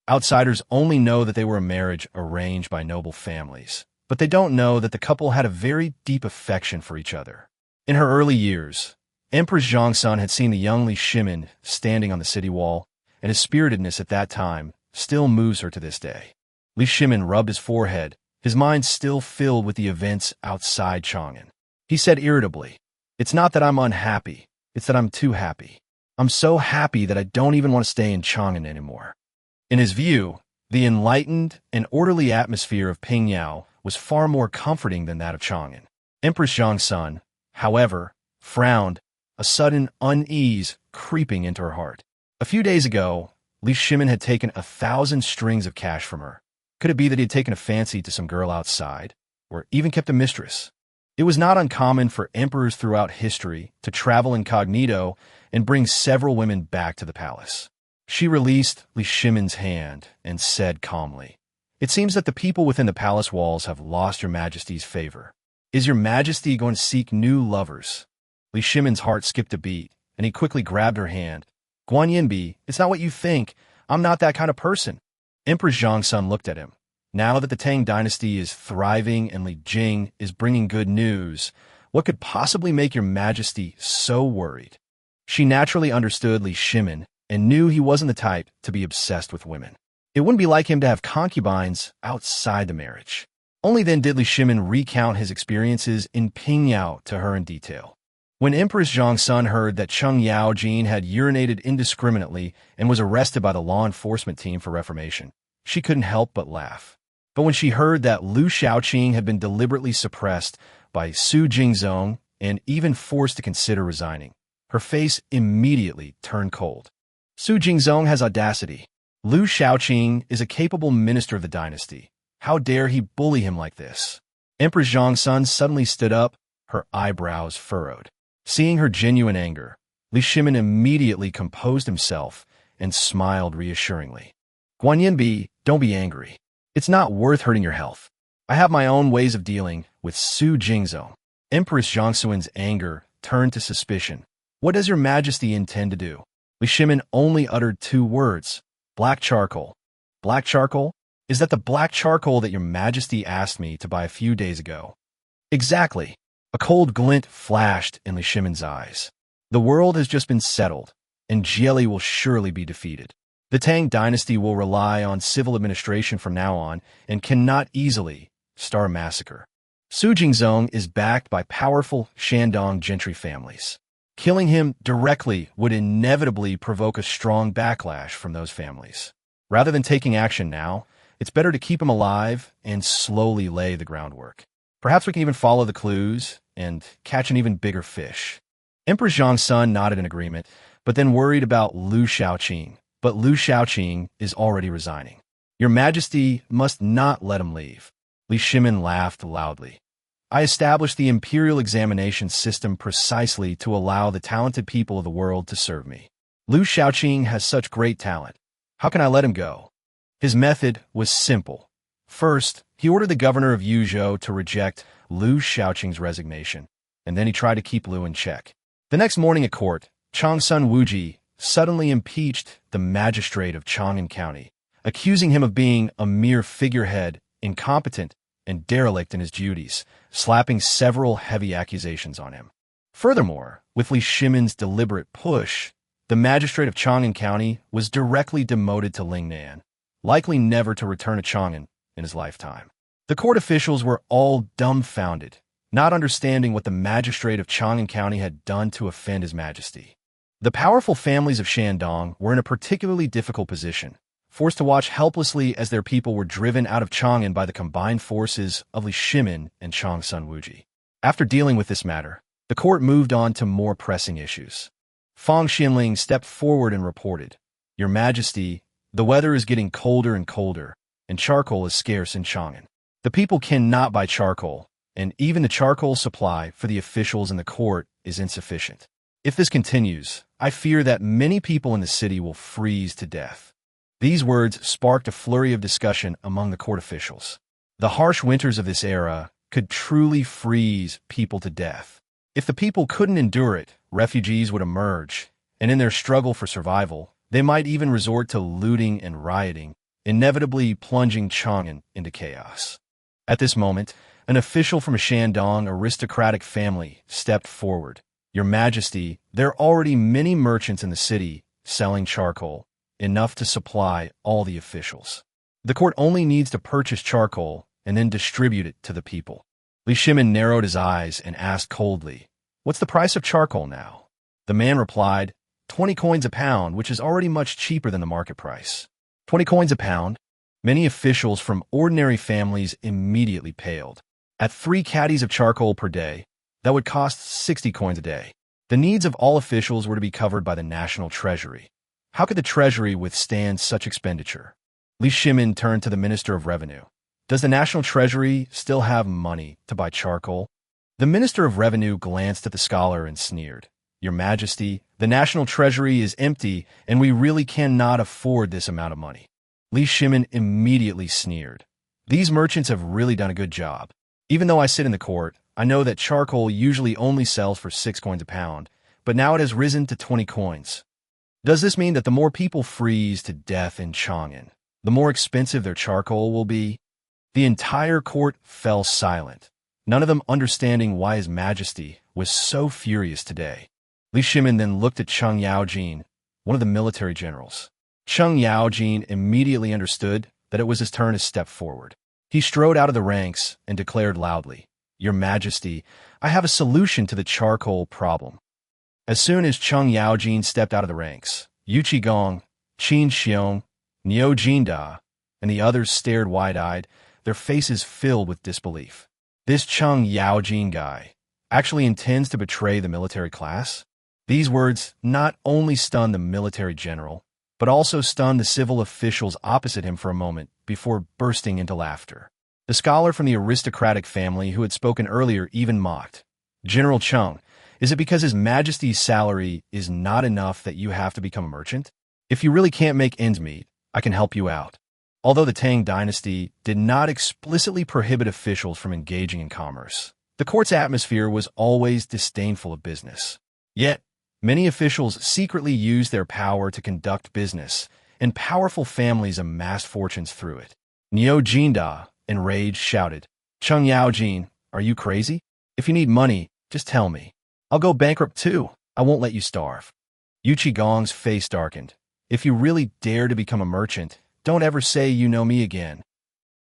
A: Outsiders only know that they were a marriage arranged by noble families, but they don't know that the couple had a very deep affection for each other. In her early years, Empress Zhongsun had seen the young Li Shimin standing on the city wall, and his spiritedness at that time still moves her to this day. Li Shimin rubbed his forehead, his mind still filled with the events outside Chang'an. He said irritably, It's not that I'm unhappy, it's that I'm too happy. I'm so happy that I don't even want to stay in Chang'an anymore. In his view, the enlightened and orderly atmosphere of Pingyao was far more comforting than that of Chang'an. Empress Zhongsun, however, frowned, a sudden unease creeping into her heart. A few days ago, Li Shimin had taken 1,000 strings of cash from her. Could it be that he had taken a fancy to some girl outside, or even kept a mistress? It was not uncommon for emperors throughout history to travel incognito and bring several women back to the palace. She released Li Shimin's hand and said calmly, It seems that the people within the palace walls have lost your Majesty's favor. Is your Majesty going to seek new lovers? Li Shimin's heart skipped a beat, and he quickly grabbed her hand. Guan Yinbi, it's not what you think. I'm not that kind of person. Empress Zhongsun looked at him. Now that the Tang Dynasty is thriving and Li Jing is bringing good news, what could possibly make your Majesty so worried? She naturally understood Li Shimin and knew he wasn't the type to be obsessed with women. It wouldn't be like him to have concubines outside the marriage. Only then did Li Shimin recount his experiences in Pingyao to her in detail. When Empress Zhongsun heard that Cheng Yaojin had urinated indiscriminately and was arrested by the law enforcement team for reformation, she couldn't help but laugh. But when she heard that Liu Shaoqing had been deliberately suppressed by Su Jingzong and even forced to consider resigning, her face immediately turned cold. Su Jingzong has audacity. Liu Shaoqing is a capable minister of the dynasty. How dare he bully him like this? Empress Zhongsun suddenly stood up, her eyebrows furrowed. Seeing her genuine anger, Li Shimin immediately composed himself and smiled reassuringly. Guan Yinbi, don't be angry. It's not worth hurting your health. I have my own ways of dealing with Su Jingzong. Empress Zhongsun's anger turned to suspicion. What does your Majesty intend to do? Li Shimin only uttered 2 words. Black charcoal. Black charcoal? Is that the black charcoal that your Majesty asked me to buy a few days ago? Exactly. A cold glint flashed in Li Shimin's eyes. The world has just been settled, and Jieli will surely be defeated. The Tang Dynasty will rely on civil administration from now on and cannot easily start a massacre. Su Jingzong is backed by powerful Shandong gentry families. Killing him directly would inevitably provoke a strong backlash from those families. Rather than taking action now, it's better to keep him alive and slowly lay the groundwork. Perhaps we can even follow the clues and catch an even bigger fish. Emperor Zhong's son nodded in agreement, but then worried about Liu Shaoqing. But Liu Shaoqing is already resigning. Your Majesty must not let him leave. Li Shimin laughed loudly. I established the imperial examination system precisely to allow the talented people of the world to serve me. Liu Shaoqing has such great talent. How can I let him go? His method was simple. First, he ordered the governor of Yuzhou to reject Liu Shaoqing's resignation, and then he tried to keep Liu in check. The next morning at court, Changsun Wuji suddenly impeached the magistrate of Chang'an County, accusing him of being a mere figurehead, incompetent, and derelict in his duties, slapping several heavy accusations on him. Furthermore, with Li Shimin's deliberate push, the magistrate of Chang'an County was directly demoted to Lingnan, likely never to return to Chang'an in his lifetime. The court officials were all dumbfounded, not understanding what the magistrate of Chang'an County had done to offend His Majesty. The powerful families of Shandong were in a particularly difficult position, forced to watch helplessly as their people were driven out of Chang'an by the combined forces of Li Shimin and Changsun Wuji. After dealing with this matter, the court moved on to more pressing issues. Fang Xinling stepped forward and reported, Your Majesty, the weather is getting colder and colder, and charcoal is scarce in Chang'an. The people cannot buy charcoal, and even the charcoal supply for the officials in the court is insufficient. If this continues, I fear that many people in the city will freeze to death. These words sparked a flurry of discussion among the court officials. The harsh winters of this era could truly freeze people to death. If the people couldn't endure it, refugees would emerge, and in their struggle for survival, they might even resort to looting and rioting, inevitably plunging Chang'an into chaos. At this moment, an official from a Shandong aristocratic family stepped forward. Your Majesty, there are already many merchants in the city selling charcoal, enough to supply all the officials. The court only needs to purchase charcoal and then distribute it to the people. Li Shimin narrowed his eyes and asked coldly, What's the price of charcoal now? The man replied, 20 coins a pound, which is already much cheaper than the market price. 20 coins a pound? Many officials from ordinary families immediately paled. At 3 caddies of charcoal per day, that would cost 60 coins a day. The needs of all officials were to be covered by the national treasury. How could the treasury withstand such expenditure? Li Shimin turned to the Minister of Revenue. Does the national treasury still have money to buy charcoal? The Minister of Revenue glanced at the scholar and sneered. Your Majesty, the national treasury is empty, and we really cannot afford this amount of money. Li Shimin immediately sneered. These merchants have really done a good job. Even though I sit in the court, I know that charcoal usually only sells for 6 coins a pound, but now it has risen to 20 coins. Does this mean that the more people freeze to death in Chang'an, the more expensive their charcoal will be? The entire court fell silent, none of them understanding why His Majesty was so furious today. Li Shimin then looked at Cheng Yaojin, one of the military generals. Cheng Yaojin immediately understood that it was his turn to step forward. He strode out of the ranks and declared loudly, Your Majesty, I have a solution to the charcoal problem. As soon as Cheng Yaojin stepped out of the ranks, Yu Qigong, Qin Xiong, Niu Jinda, and the others stared wide-eyed, their faces filled with disbelief. This Cheng Yaojin guy actually intends to betray the military class? These words not only stunned the military general, but also stunned the civil officials opposite him for a moment before bursting into laughter. The scholar from the aristocratic family who had spoken earlier even mocked. General Cheng, is it because His Majesty's salary is not enough that you have to become a merchant? If you really can't make ends meet, I can help you out. Although the Tang Dynasty did not explicitly prohibit officials from engaging in commerce, the court's atmosphere was always disdainful of business. Yet, many officials secretly used their power to conduct business, and powerful families amassed fortunes through it. Niu Jinda, enraged, shouted, Cheng Yaojin, are you crazy? If you need money, just tell me. I'll go bankrupt too. I won't let you starve. Yu Qigong's face darkened. If you really dare to become a merchant, don't ever say you know me again.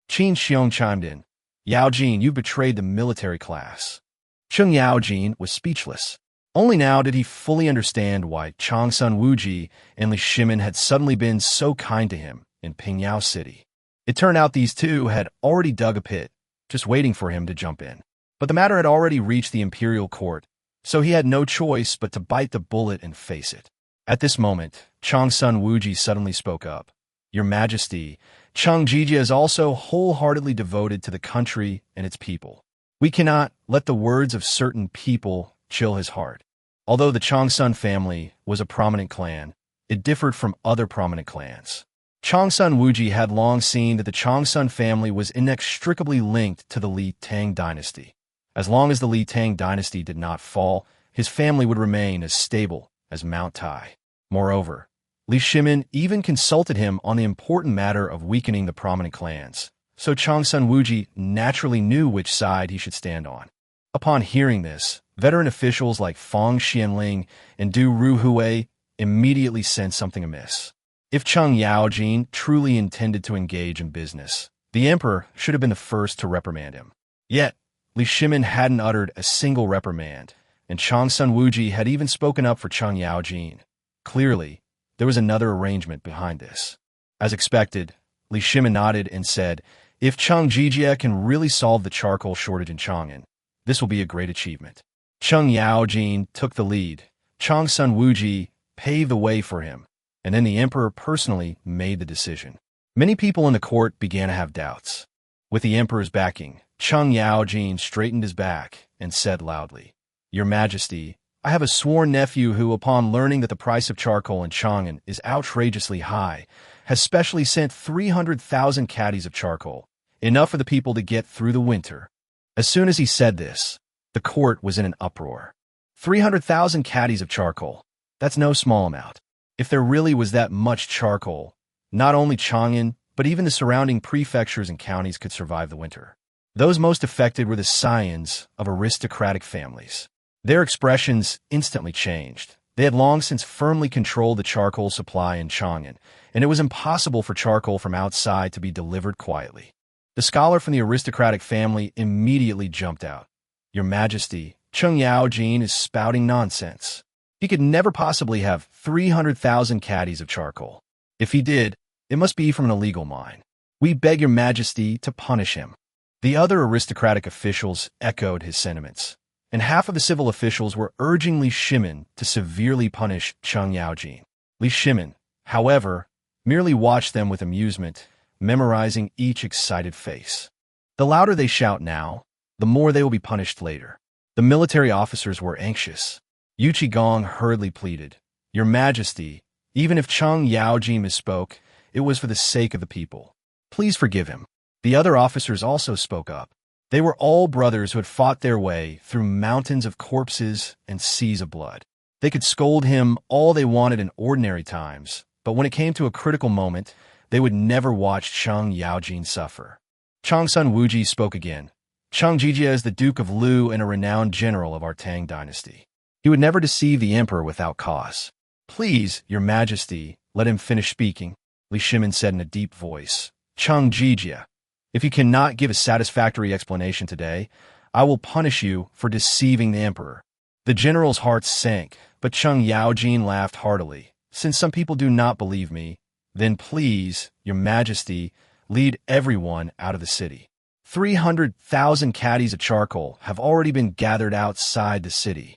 A: Qin Xiong chimed in. Yao Jin, you betrayed the military class. Cheng Yao Jin was speechless. Only now did he fully understand why Chang Sun Wuji and Li Shimin had suddenly been so kind to him in Pingyao City. It turned out these two had already dug a pit, just waiting for him to jump in. But the matter had already reached the imperial court, so he had no choice but to bite the bullet and face it. At this moment, Chang Sun Wuji suddenly spoke up. Your Majesty, Chang Jijia is also wholeheartedly devoted to the country and its people. We cannot let the words of certain people chill his heart. Although the Chang Sun family was a prominent clan, it differed from other prominent clans. Chang Sun Wuji had long seen that the Chang Sun family was inextricably linked to the Li Tang Dynasty. As long as the Li Tang Dynasty did not fall, his family would remain as stable as Mount Tai. Moreover, Li Shimin even consulted him on the important matter of weakening the prominent clans, so Chang Sun Wuji naturally knew which side he should stand on. Upon hearing this, veteran officials like Fang Xianling and Du Ruhui immediately sensed something amiss. If Cheng Yaojin truly intended to engage in business, the emperor should have been the first to reprimand him. Yet, Li Shimin hadn't uttered a single reprimand, and Chang Sun Wuji had even spoken up for Cheng Yaojin. Clearly, there was another arrangement behind this. As expected, Li Shimin nodded and said, if Cheng Jijia can really solve the charcoal shortage in Chang'an, this will be a great achievement. Cheng Yaojin took the lead, Chang Sun Wuji paved the way for him, and then the emperor personally made the decision. Many people in the court began to have doubts. With the emperor's backing, Cheng Yaojin straightened his back and said loudly, Your Majesty, I have a sworn nephew who, upon learning that the price of charcoal in Chang'an is outrageously high, has specially sent 300,000 caddies of charcoal, enough for the people to get through the winter. As soon as he said this, the court was in an uproar. 300,000 caddies of charcoal. That's no small amount. If there really was that much charcoal, not only Chang'an, but even the surrounding prefectures and counties could survive the winter. Those most affected were the scions of aristocratic families. Their expressions instantly changed. They had long since firmly controlled the charcoal supply in Chang'an, and it was impossible for charcoal from outside to be delivered quietly. The scholar from the aristocratic family immediately jumped out. Your Majesty, Cheng Yaojin is spouting nonsense. He could never possibly have 300,000 caddies of charcoal. If he did, it must be from an illegal mine. We beg your Majesty to punish him. The other aristocratic officials echoed his sentiments, and half of the civil officials were urging Li Shimin to severely punish Cheng Yaojin. Li Shimin, however, merely watched them with amusement, memorizing each excited face. The louder they shout now, the more they will be punished later. The military officers were anxious. Yu Qigong hurriedly pleaded, Your Majesty, even if Cheng Yaojin misspoke, it was for the sake of the people. Please forgive him. The other officers also spoke up. They were all brothers who had fought their way through mountains of corpses and seas of blood. They could scold him all they wanted in ordinary times, but when it came to a critical moment, they would never watch Cheng Yaojin suffer. Chang Sun Wuji spoke again. Cheng Jijia is the Duke of Lu and a renowned general of our Tang Dynasty. He would never deceive the emperor without cause. Please, Your Majesty, let him finish speaking, Li Shimin said in a deep voice. Cheng Jijia, if you cannot give a satisfactory explanation today, I will punish you for deceiving the emperor. The general's heart sank, but Cheng Yaojin laughed heartily. Since some people do not believe me, then please, Your Majesty, lead everyone out of the city. 300,000 caddies of charcoal have already been gathered outside the city.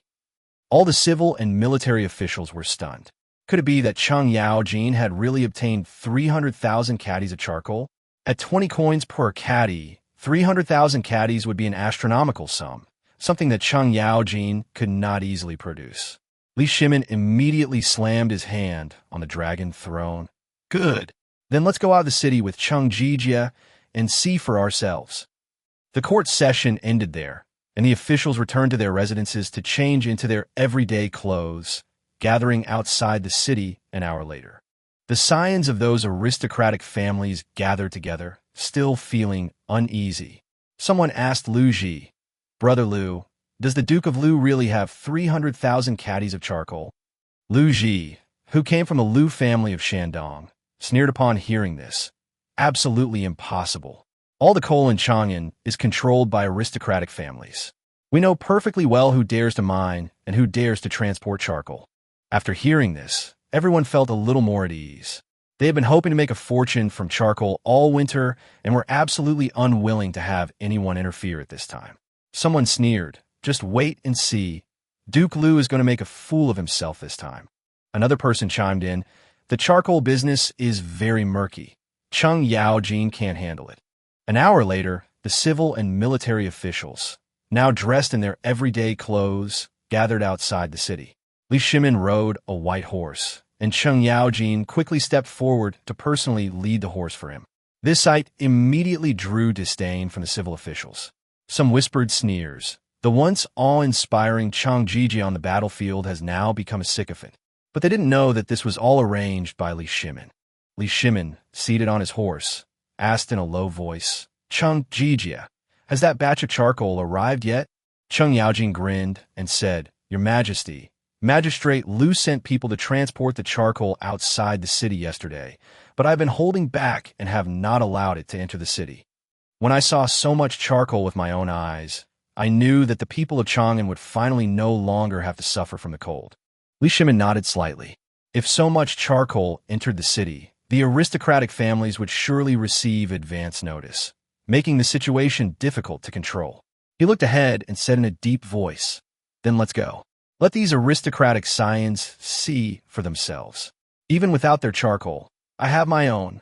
A: All the civil and military officials were stunned. Could it be that Cheng Yaojin had really obtained 300,000 caddies of charcoal? At 20 coins per caddy, 300,000 caddies would be an astronomical sum, something that Cheng Yaojin could not easily produce. Li Shimin immediately slammed his hand on the dragon throne. Good. Then let's go out of the city with Cheng Jijia and see for ourselves. The court session ended there, and the officials returned to their residences to change into their everyday clothes, gathering outside the city an hour later. The scions of those aristocratic families gathered together, still feeling uneasy. Someone asked Lu Ji, Brother Lu, does the Duke of Lu really have 300,000 caddies of charcoal? Lu Ji, who came from the Liu family of Shandong, sneered upon hearing this. Absolutely impossible. All the coal in Chang'an is controlled by aristocratic families. We know perfectly well who dares to mine and who dares to transport charcoal. After hearing this, everyone felt a little more at ease. They had been hoping to make a fortune from charcoal all winter and were absolutely unwilling to have anyone interfere at this time. Someone sneered, "Just wait and see. Duke Liu is going to make a fool of himself this time." Another person chimed in, "The charcoal business is very murky. Cheng Yaojin can't handle it." An hour later, the civil and military officials, now dressed in their everyday clothes, gathered outside the city. Li Shimin rode a white horse, and Cheng Yaojin quickly stepped forward to personally lead the horse for him. This sight immediately drew disdain from the civil officials. Some whispered sneers. The once awe-inspiring Chang Jiji on the battlefield has now become a sycophant. But they didn't know that this was all arranged by Li Shimin. Li Shimin, seated on his horse, asked in a low voice, "Chang Jiji, has that batch of charcoal arrived yet?" Cheng Yaojin grinned and said, "Your Majesty, Magistrate Liu sent people to transport the charcoal outside the city yesterday, but I've been holding back and have not allowed it to enter the city. When I saw so much charcoal with my own eyes, I knew that the people of Chang'an would finally no longer have to suffer from the cold." Li Shimin nodded slightly. If so much charcoal entered the city, the aristocratic families would surely receive advance notice, making the situation difficult to control. He looked ahead and said in a deep voice, "Then let's go. Let these aristocratic scions see for themselves. Even without their charcoal, I have my own."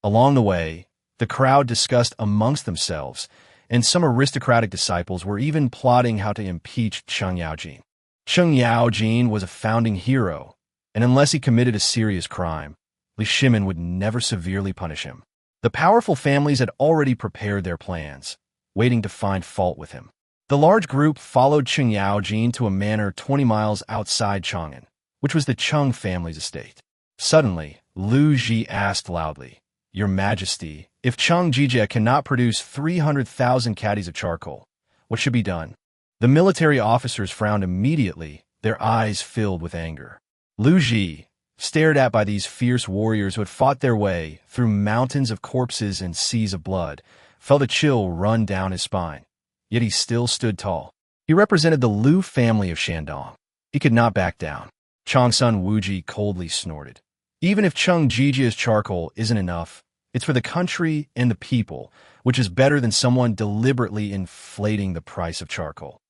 A: Along the way, the crowd discussed amongst themselves, and some aristocratic disciples were even plotting how to impeach Cheng Yaojin. Cheng Yaojin was a founding hero, and unless he committed a serious crime, Li Shimin would never severely punish him. The powerful families had already prepared their plans, waiting to find fault with him. The large group followed Cheng Yaojin to a manor 20 miles outside Chang'an, which was the Cheng family's estate. Suddenly, Liu Ji asked loudly, "Your Majesty, if Cheng Jiji cannot produce 300,000 caddies of charcoal, what should be done?" The military officers frowned immediately, their eyes filled with anger. Liu Ji, stared at by these fierce warriors who had fought their way through mountains of corpses and seas of blood, felt a chill run down his spine. Yet he still stood tall. He represented the Liu family of Shandong. He could not back down. Changsun Wuji coldly snorted. "Even if Cheng Jiji's charcoal isn't enough, it's for the country and the people, which is better than someone deliberately inflating the price of charcoal."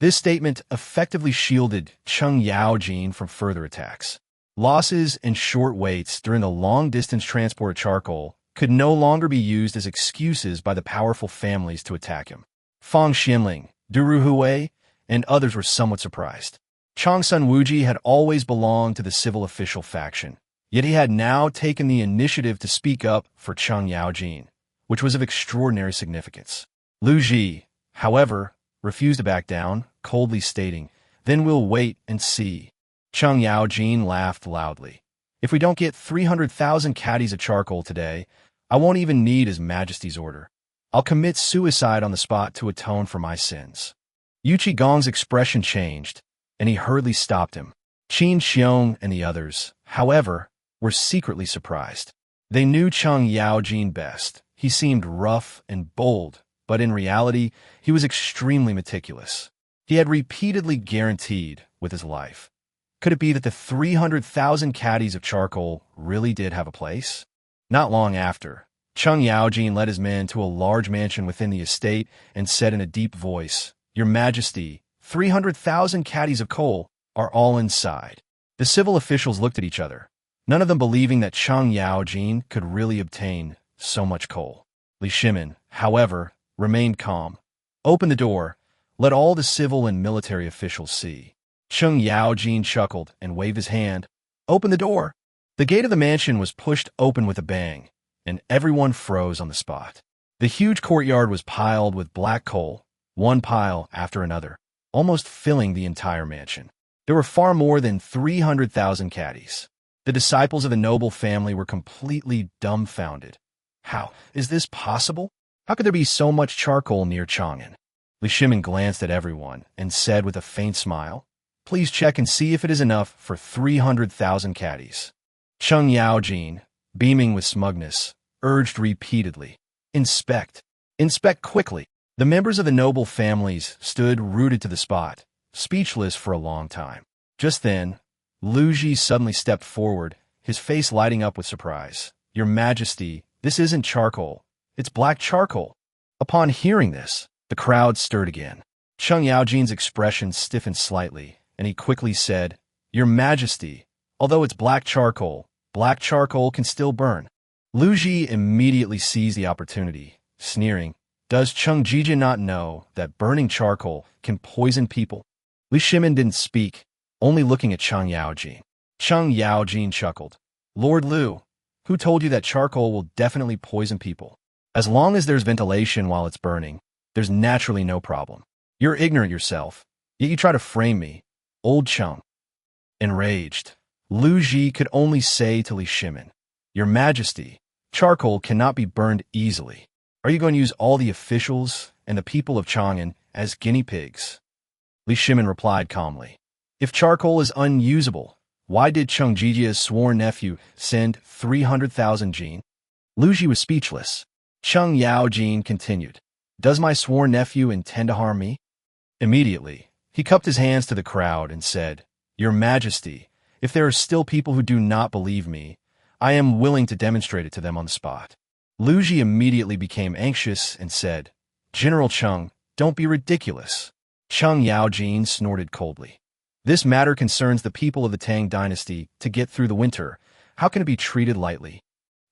A: This statement effectively shielded Cheng Yaojin from further attacks. Losses and short waits during the long-distance transport of charcoal could no longer be used as excuses by the powerful families to attack him. Fang Xinling, Duru Hui, and others were somewhat surprised. Changsun Wuji had always belonged to the civil official faction, yet he had now taken the initiative to speak up for Cheng Yaojin, which was of extraordinary significance. Liu Ji, however, refused to back down, coldly stating, "Then we'll wait and see." Cheng Yaojin laughed loudly. "If we don't get 300,000 caddies of charcoal today, I won't even need His Majesty's order. I'll commit suicide on the spot to atone for my sins." Yu Qigong's expression changed, and he hurriedly stopped him. Qin Xiong and the others, however, were secretly surprised. They knew Cheng Yaojin best. He seemed rough and bold, but in reality, he was extremely meticulous. He had repeatedly guaranteed with his life. Could it be that the 300,000 caddies of charcoal really did have a place? Not long after, Cheng Yaojin led his men to a large mansion within the estate and said in a deep voice, "Your Majesty, 300,000 caddies of coal are all inside." The civil officials looked at each other, none of them believing that Cheng Yaojin could really obtain so much coal. Li Shimin, however, remained calm. "Open the door. Let all the civil and military officials see." Cheng Yaojin chuckled and waved his hand. "Open the door." The gate of the mansion was pushed open with a bang, and everyone froze on the spot. The huge courtyard was piled with black coal, one pile after another, almost filling the entire mansion. There were far more than 300,000 caddies. The disciples of the noble family were completely dumbfounded. How is this possible? How could there be so much charcoal near Chang'an? Li Shimin glanced at everyone and said with a faint smile, Please check and see if it is enough for 300,000 caddies. Cheng Yaojin, beaming with smugness, urged repeatedly. Inspect. Inspect quickly. The members of the noble families stood rooted to the spot, speechless for a long time. Just then, Liu Ji suddenly stepped forward, his face lighting up with surprise. Your Majesty, this isn't charcoal. It's black charcoal. Upon hearing this, the crowd stirred again. Cheng Yaojin's expression stiffened slightly, and he quickly said, Your Majesty, although it's black charcoal can still burn. Liu Ji immediately seized the opportunity, sneering, Does Cheng Jijia not know that burning charcoal can poison people? Li Shimin didn't speak, only looking at Cheng Yaojin. Cheng Yaojin chuckled. Lord Liu, who told you that charcoal will definitely poison people? As long as there's ventilation while it's burning, there's naturally no problem. You're ignorant yourself, yet you try to frame me. Old Cheng. Enraged, Liu Ji could only say to Li Shimin, Your Majesty, charcoal cannot be burned easily. Are you going to use all the officials and the people of Chang'an as guinea pigs? Li Shimin replied calmly. If charcoal is unusable, why did Cheng Jijia's sworn nephew send 300,000 jin? Liu Ji was speechless. Cheng Yaojin continued. Does my sworn nephew intend to harm me? Immediately, he cupped his hands to the crowd and said, Your Majesty, if there are still people who do not believe me, I am willing to demonstrate it to them on the spot. Liu Ji immediately became anxious and said, General Cheng, don't be ridiculous. Cheng Yaojin snorted coldly. This matter concerns the people of the Tang Dynasty to get through the winter. How can it be treated lightly?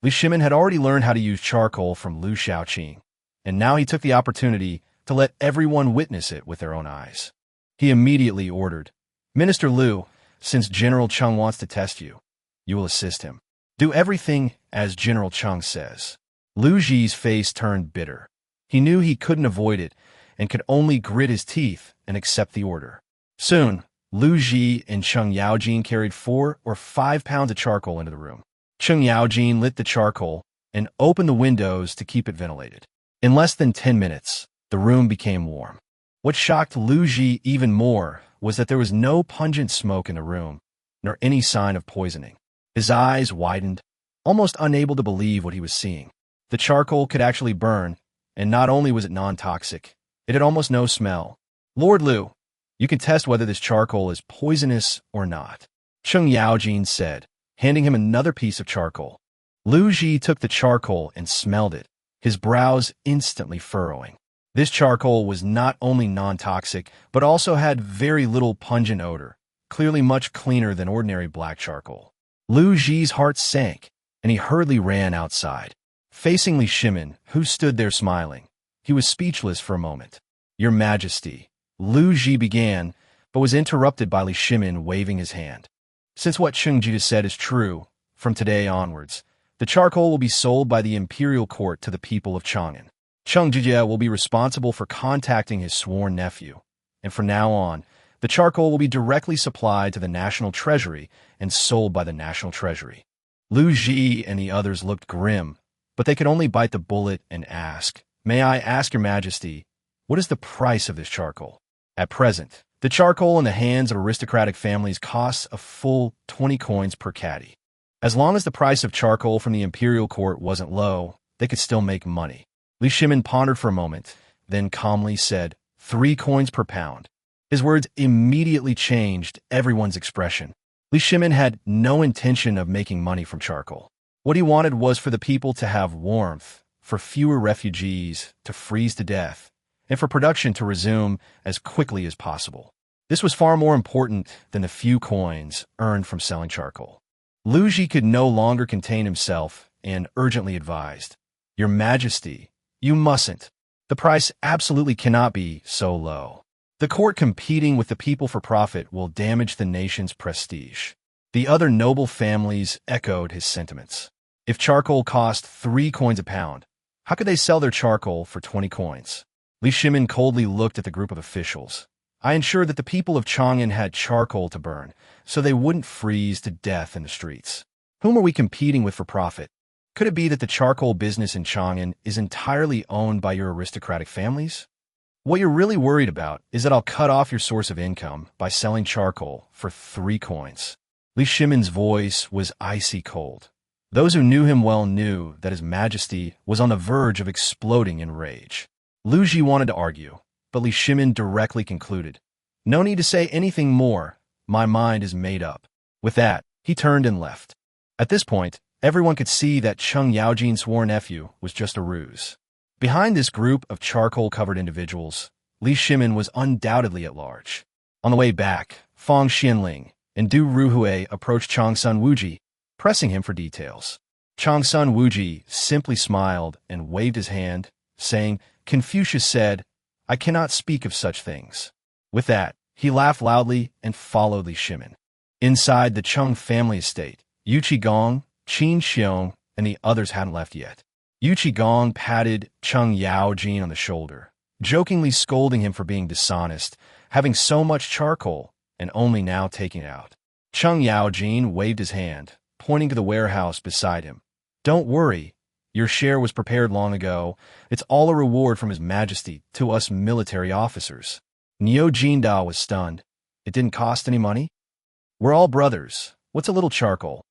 A: Li Shimin had already learned how to use charcoal from Liu Shaoqing, and now he took the opportunity to let everyone witness it with their own eyes. He immediately ordered, Minister Liu, since General Cheng wants to test you, you will assist him. Do everything as General Cheng says. Liu Ji's face turned bitter. He knew he couldn't avoid it and could only grit his teeth and accept the order. Soon, Liu Ji and Cheng Yaojin carried 4 or 5 pounds of charcoal into the room. Cheng Yaojin lit the charcoal and opened the windows to keep it ventilated. In less than 10 minutes, the room became warm. What shocked Liu Ji even more was that there was no pungent smoke in the room, nor any sign of poisoning. His eyes widened, almost unable to believe what he was seeing. The charcoal could actually burn, and not only was it non-toxic, it had almost no smell. Lord Liu, you can test whether this charcoal is poisonous or not, Cheng Yaojin said, handing him another piece of charcoal. Liu Ji took the charcoal and smelled it, his brows instantly furrowing. This charcoal was not only non-toxic, but also had very little pungent odor, clearly much cleaner than ordinary black charcoal. Liu Ji's heart sank, and he hurriedly ran outside. Facing Li Shimin, who stood there smiling, he was speechless for a moment. Your Majesty, Liu Ji began, but was interrupted by Li Shimin waving his hand. Since what Cheng Jia said is true, from today onwards, the charcoal will be sold by the imperial court to the people of Chang'an. Cheng Jia will be responsible for contacting his sworn nephew, and from now on, the charcoal will be directly supplied to the national treasury and sold by the national treasury. Liu Ji and the others looked grim, but they could only bite the bullet and ask, May I ask your Majesty, what is the price of this charcoal? At present, the charcoal in the hands of aristocratic families costs a full 20 coins per caddy. As long as the price of charcoal from the imperial court wasn't low, they could still make money. Li Shimin pondered for a moment, then calmly said, 3 coins per pound. His words immediately changed everyone's expression. Li Shimin had no intention of making money from charcoal. What he wanted was for the people to have warmth, for fewer refugees to freeze to death, and for production to resume as quickly as possible. This was far more important than the few coins earned from selling charcoal. Liu Ji could no longer contain himself and urgently advised, Your Majesty, you mustn't. The price absolutely cannot be so low. The court competing with the people for profit will damage the nation's prestige. The other noble families echoed his sentiments. If charcoal cost 3 coins a pound, how could they sell their charcoal for 20 coins? Li Shimin coldly looked at the group of officials. I ensured that the people of Chang'an had charcoal to burn, so they wouldn't freeze to death in the streets. Whom are we competing with for profit? Could it be that the charcoal business in Chang'an is entirely owned by your aristocratic families? What you're really worried about is that I'll cut off your source of income by selling charcoal for 3 coins. Li Shimin's voice was icy cold. Those who knew him well knew that His Majesty was on the verge of exploding in rage. Liu Ji wanted to argue, but Li Shimin directly concluded, "No need to say anything more. My mind is made up." With that, he turned and left. At this point, everyone could see that Cheng Yaojin's sworn nephew was just a ruse. Behind this group of charcoal-covered individuals, Li Shimin was undoubtedly at large. On the way back, Fang Xianling and Du Ruhui approached Changsun Wuji, pressing him for details. Changsun Wuji simply smiled and waved his hand, saying, "Confucius said, I cannot speak of such things." With that, he laughed loudly and followed Li Shimin. Inside the Cheng family estate, Yu Qigong, Qin Xiong, and the others hadn't left yet. Yu Qigong patted Cheng Yaojin on the shoulder, jokingly scolding him for being dishonest, having so much charcoal, and only now taking it out. Cheng Yaojin waved his hand, pointing to the warehouse beside him. "Don't worry. Your share was prepared long ago. It's all a reward from His Majesty to us military officers." Niu Jinda was stunned. "It didn't cost any money? We're all brothers. What's a little charcoal?"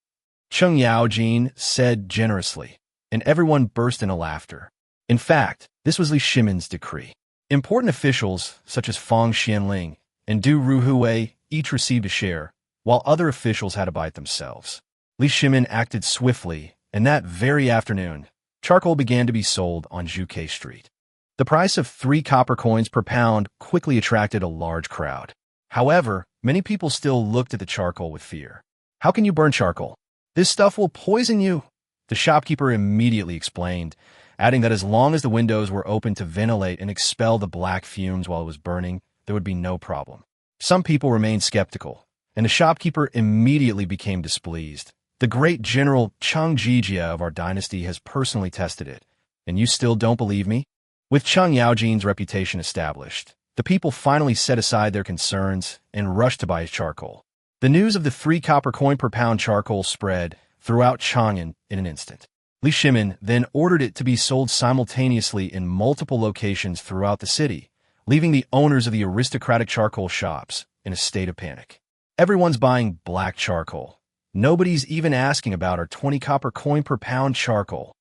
A: Cheng Yaojin said generously, and everyone burst into laughter. In fact, this was Li Shimin's decree. Important officials, such as Fang Xianling and Du Ruhui, each received a share, while other officials had to buy it themselves. Li Shimin acted swiftly, and that very afternoon, charcoal began to be sold on Zhuke Street. The price of 3 copper coins per pound quickly attracted a large crowd. However, many people still looked at the charcoal with fear. "How can you burn charcoal? This stuff will poison you," the shopkeeper immediately explained, adding that as long as the windows were open to ventilate and expel the black fumes while it was burning, there would be no problem. Some people remained skeptical, and the shopkeeper immediately became displeased. "The great General Cheng Jijia of our dynasty has personally tested it, and you still don't believe me?" With Cheng Yaojin's reputation established, the people finally set aside their concerns and rushed to buy his charcoal. The news of the 3 copper coin per pound charcoal spread throughout Chang'an in an instant. Li Shimin then ordered it to be sold simultaneously in multiple locations throughout the city, leaving the owners of the aristocratic charcoal shops in a state of panic. Everyone's buying black charcoal. Nobody's even asking about our 20 copper coin per pound charcoal.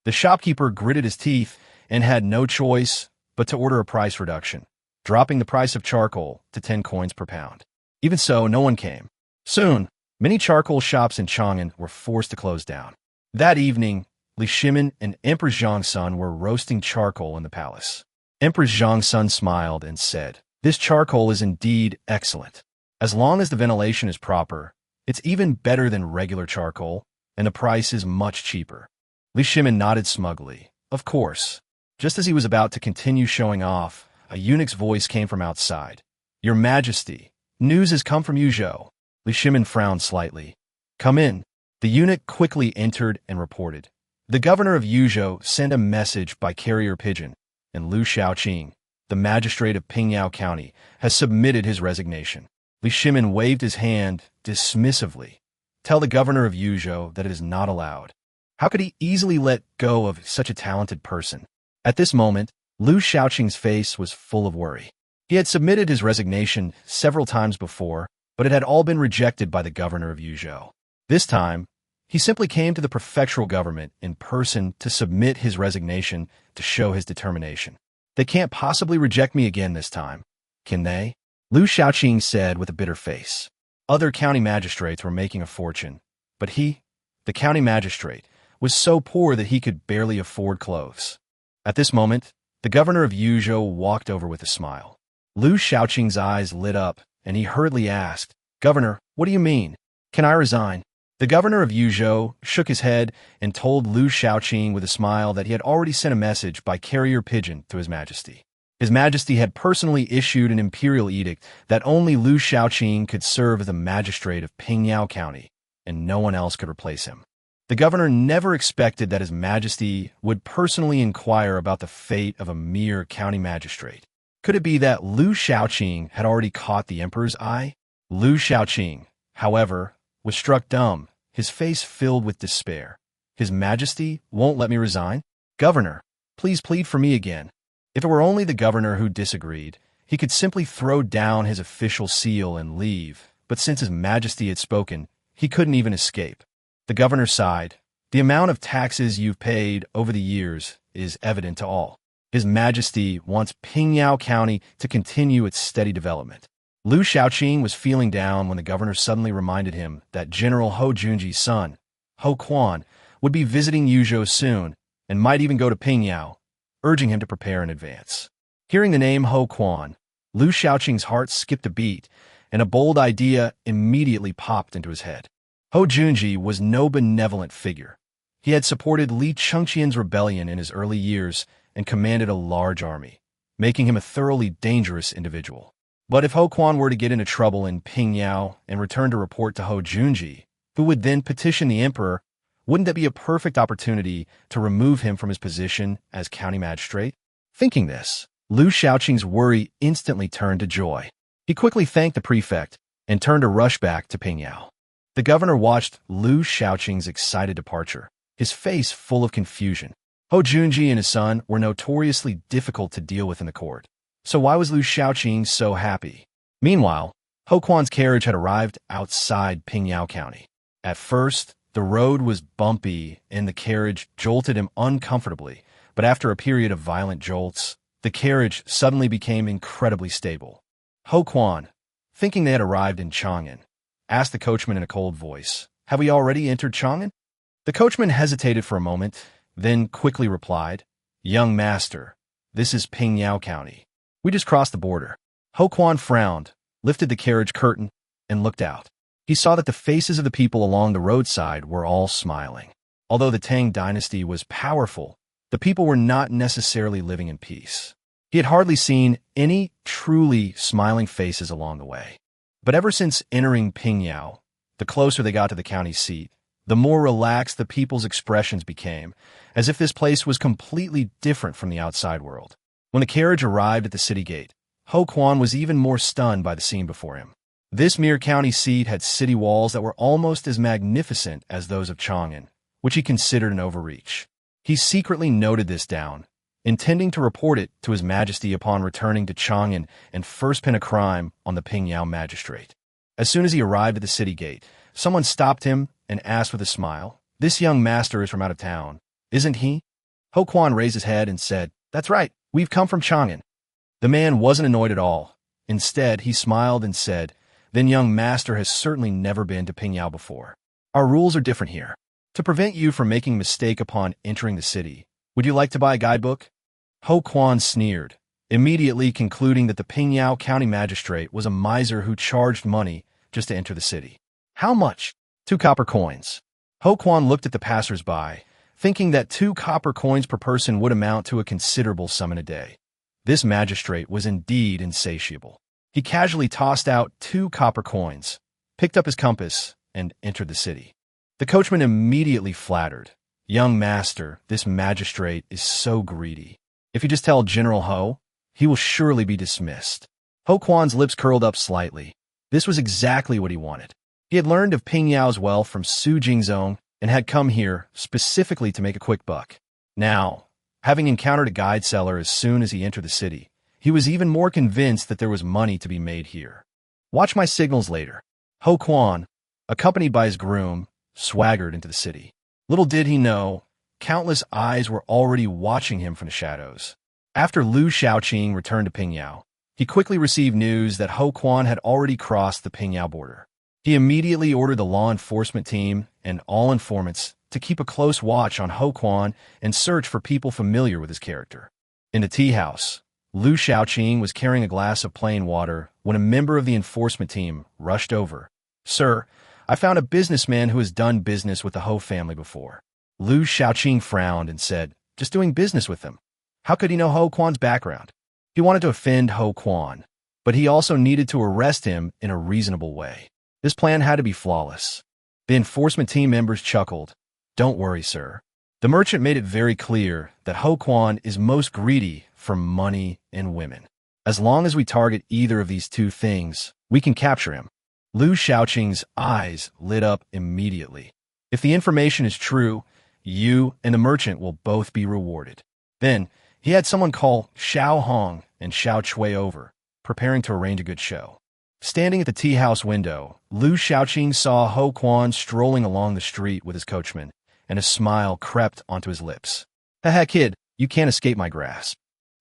A: The shopkeeper gritted his teeth and had no choice but to order a price reduction, dropping the price of charcoal to 10 coins per pound. Even so, no one came. Soon, many charcoal shops in Chang'an were forced to close down. That evening, Li Shimin and Emperor Zhongsun were roasting charcoal in the palace. Emperor Zhongsun smiled and said, "This charcoal is indeed excellent. As long as the ventilation is proper, it's even better than regular charcoal, and the price is much cheaper." Li Shimin nodded smugly. Of course. Just as he was about to continue showing off, a eunuch's voice came from outside. "Your Majesty, news has come from Yuzhou." Li Shimin frowned slightly. "Come in." The eunuch quickly entered and reported. The governor of Yuzhou sent a message by carrier pigeon, and Liu Shaoqing, the magistrate of Pingyao County, has submitted his resignation. Li Shimin waved his hand dismissively. "Tell the governor of Yuzhou that it is not allowed." How could he easily let go of such a talented person? At this moment, Liu Shaoqing's face was full of worry. He had submitted his resignation several times before, but it had all been rejected by the governor of Yuzhou. This time, he simply came to the prefectural government in person to submit his resignation to show his determination. "They can't possibly reject me again this time, can they?" Liu Shaoqing said with a bitter face. Other county magistrates were making a fortune, but he, the county magistrate, was so poor that he could barely afford clothes. At this moment, the governor of Yuzhou walked over with a smile. Liu Shaoqing's eyes lit up, and he hurriedly asked, "Governor, what do you mean? Can I resign?" The governor of Yuzhou shook his head and told Liu Shaoqing with a smile that he had already sent a message by carrier pigeon to His Majesty. His Majesty had personally issued an imperial edict that only Liu Shaoqing could serve as the magistrate of Pingyao County, and no one else could replace him. The governor never expected that His Majesty would personally inquire about the fate of a mere county magistrate. Could it be that Liu Shaoqing had already caught the emperor's eye? Liu Shaoqing, however, was struck dumb, his face filled with despair. "His Majesty won't let me resign? Governor, please plead for me again." If it were only the governor who disagreed, he could simply throw down his official seal and leave, but since His Majesty had spoken, he couldn't even escape. The governor sighed. The amount of taxes you've paid over the years is evident to all. His Majesty wants Pingyao County to continue its steady development. Liu Shaoqing was feeling down when the governor suddenly reminded him that General Ho Junji's son, Ho Quan, would be visiting Yuzhou soon and might even go to Pingyao, urging him to prepare in advance. Hearing the name Ho Quan, Liu Shaoqing's heart skipped a beat, and a bold idea immediately popped into his head. Ho Junji was no benevolent figure. He had supported Li Chengqian's rebellion in his early years and commanded a large army, making him a thoroughly dangerous individual. But if Ho Quan were to get into trouble in Pingyao and return to report to Ho Junji, who would then petition the emperor, wouldn't that be a perfect opportunity to remove him from his position as county magistrate? Thinking this, Liu Shaoqing's worry instantly turned to joy. He quickly thanked the prefect and turned to rush back to Pingyao. The governor watched Liu Shaoqing's excited departure, his face full of confusion. Ho Junji and his son were notoriously difficult to deal with in the court. So why was Liu Shaoqing so happy? Meanwhile, Ho Quan's carriage had arrived outside Pingyao County. At first, the road was bumpy and the carriage jolted him uncomfortably, but after a period of violent jolts, the carriage suddenly became incredibly stable. Ho Quan, thinking they had arrived in Chang'an, asked the coachman in a cold voice, "Have we already entered Chang'an?" The coachman hesitated for a moment, then quickly replied, "Young master, this is Pingyao County. We just crossed the border." Ho Quan frowned, lifted the carriage curtain, and looked out. He saw that the faces of the people along the roadside were all smiling. Although the Tang Dynasty was powerful, the people were not necessarily living in peace. He had hardly seen any truly smiling faces along the way. But ever since entering Pingyao, the closer they got to the county seat, the more relaxed the people's expressions became, as if this place was completely different from the outside world. When the carriage arrived at the city gate, Ho Quan was even more stunned by the scene before him. This mere county seat had city walls that were almost as magnificent as those of Chang'an, which he considered an overreach. He secretly noted this down, intending to report it to His Majesty upon returning to Chang'an and first pin a crime on the Pingyao Magistrate. As soon as he arrived at the city gate, someone stopped him and asked with a smile, "This young master is from out of town, isn't he?" Ho Quan raised his head and said, "That's right, we've come from Chang'an." The man wasn't annoyed at all. Instead, he smiled and said, "Then young master has certainly never been to Pingyao before. Our rules are different here. To prevent you from making a mistake upon entering the city, would you like to buy a guidebook?" Ho Quan sneered, immediately concluding that the Pingyao County Magistrate was a miser who charged money just to enter the city. "How much?" 2 copper coins. Ho Quan looked at the passers-by, thinking that 2 copper coins per person would amount to a considerable sum in a day. This magistrate was indeed insatiable. He casually tossed out 2 copper coins, picked up his compass, and entered the city. The coachman immediately flattered, "Young master, this magistrate is so greedy. If you just tell General Ho, he will surely be dismissed." Ho Quan's lips curled up slightly. This was exactly what he wanted. He had learned of Pingyao's wealth from Su Jingzong and had come here specifically to make a quick buck. Now, having encountered a guide seller as soon as he entered the city, he was even more convinced that there was money to be made here. "Watch my signals later." Ho Quan, accompanied by his groom, swaggered into the city. Little did he know, countless eyes were already watching him from the shadows. After Liu Shaoqing returned to Pingyao, he quickly received news that Ho Quan had already crossed the Pingyao border. He immediately ordered the law enforcement team and all informants to keep a close watch on Ho Quan and search for people familiar with his character. In the tea house, Liu Shaoqing was carrying a glass of plain water when a member of the enforcement team rushed over. "Sir, I found a businessman who has done business with the Ho family before." Liu Shaoqing frowned and said, "Just doing business with them? How could he know Ho Quan's background?" He wanted to offend Ho Quan, but he also needed to arrest him in a reasonable way. This plan had to be flawless. The enforcement team members chuckled. "Don't worry, sir. The merchant made it very clear that Ho Quan is most greedy for money and women. As long as we target either of these 2 things, we can capture him." Liu Shaoqing's eyes lit up immediately. "If the information is true, you and the merchant will both be rewarded." Then, He had someone call Xiao Hong and Xiao Chui over, preparing to arrange a good show. Standing at the tea house window, Liu Shaoqing saw Ho Quan strolling along the street with his coachman, and a smile crept onto his lips. "Haha, kid, you can't escape my grasp."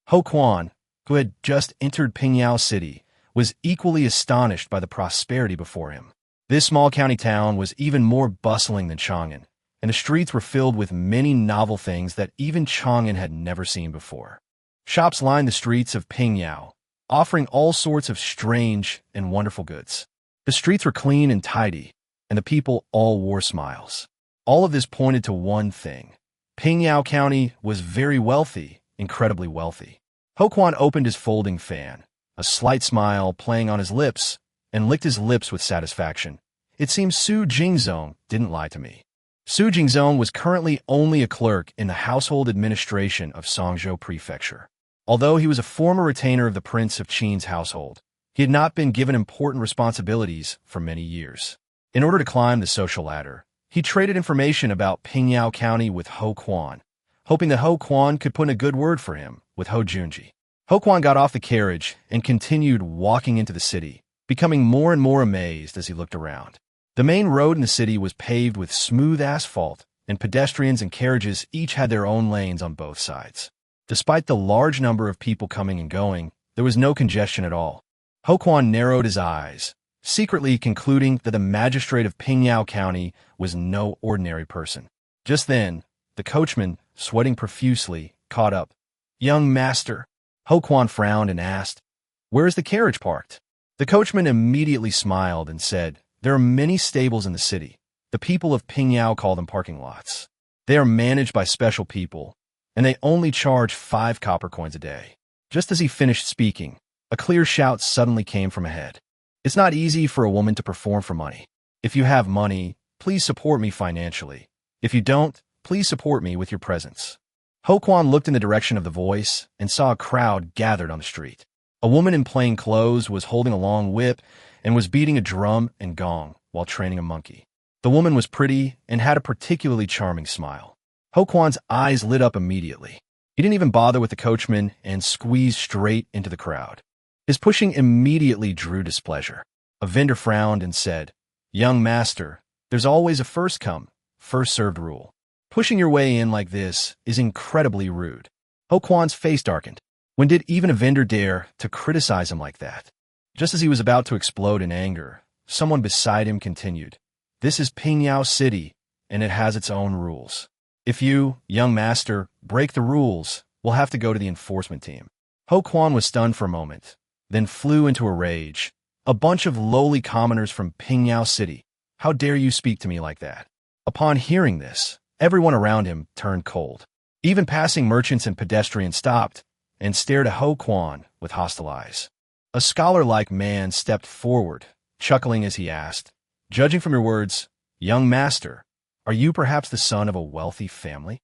A: Ho Quan, who had just entered Pingyao City, was equally astonished by the prosperity before him. This small county town was even more bustling than Chang'an, and the streets were filled with many novel things that even Chang'an had never seen before. Shops lined the streets of Pingyao, offering all sorts of strange and wonderful goods. The streets were clean and tidy, and the people all wore smiles. All of this pointed to one thing. Pingyao County was very wealthy, incredibly wealthy. Ho Quan opened his folding fan, a slight smile playing on his lips, and licked his lips with satisfaction. It seems Su Jingzong didn't lie to me. Su Jingzong was currently only a clerk in the household administration of Songzhou Prefecture. Although he was a former retainer of the Prince of Qin's household, he had not been given important responsibilities for many years. In order to climb the social ladder, he traded information about Pingyao County with Ho Quan, hoping that Ho Quan could put in a good word for him with Ho Junji. Ho Quan got off the carriage and continued walking into the city, becoming more and more amazed as he looked around. The main road in the city was paved with smooth asphalt, and pedestrians and carriages each had their own lanes on both sides. Despite the large number of people coming and going, there was no congestion at all. Ho Quan narrowed his eyes, secretly concluding that the magistrate of Pingyao County was no ordinary person. Just then, the coachman, sweating profusely, caught up. "Young master." Ho Quan frowned and asked, "Where is the carriage parked?" The coachman immediately smiled and said, "There are many stables in the city. The people of Pingyao call them parking lots. They are managed by special people, and they only charge 5 copper coins a day." Just as he finished speaking, a clear shout suddenly came from ahead. "It's not easy for a woman to perform for money. If you have money, please support me financially. If you don't, please support me with your presence." Ho Quan looked in the direction of the voice and saw a crowd gathered on the street. A woman in plain clothes was holding a long whip and was beating a drum and gong while training a monkey. The woman was pretty and had a particularly charming smile. Ho Quan's eyes lit up immediately. He didn't even bother with the coachman and squeezed straight into the crowd. His pushing immediately drew displeasure. A vendor frowned and said, "Young master, there's always a first come, first served rule. Pushing your way in like this is incredibly rude." Ho Quan's face darkened. When did even a vendor dare to criticize him like that? Just as he was about to explode in anger, someone beside him continued, "This is Pingyao City, and it has its own rules. If you, young master, break the rules, we'll have to go to the enforcement team." Ho Quan was stunned for a moment, then flew into a rage. "A bunch of lowly commoners from Pingyao City. How dare you speak to me like that?" Upon hearing this, everyone around him turned cold. Even passing merchants and pedestrians stopped and stared at Ho Quan with hostile eyes. A scholar-like man stepped forward, chuckling as he asked, "Judging from your words, young master, are you perhaps the son of a wealthy family?"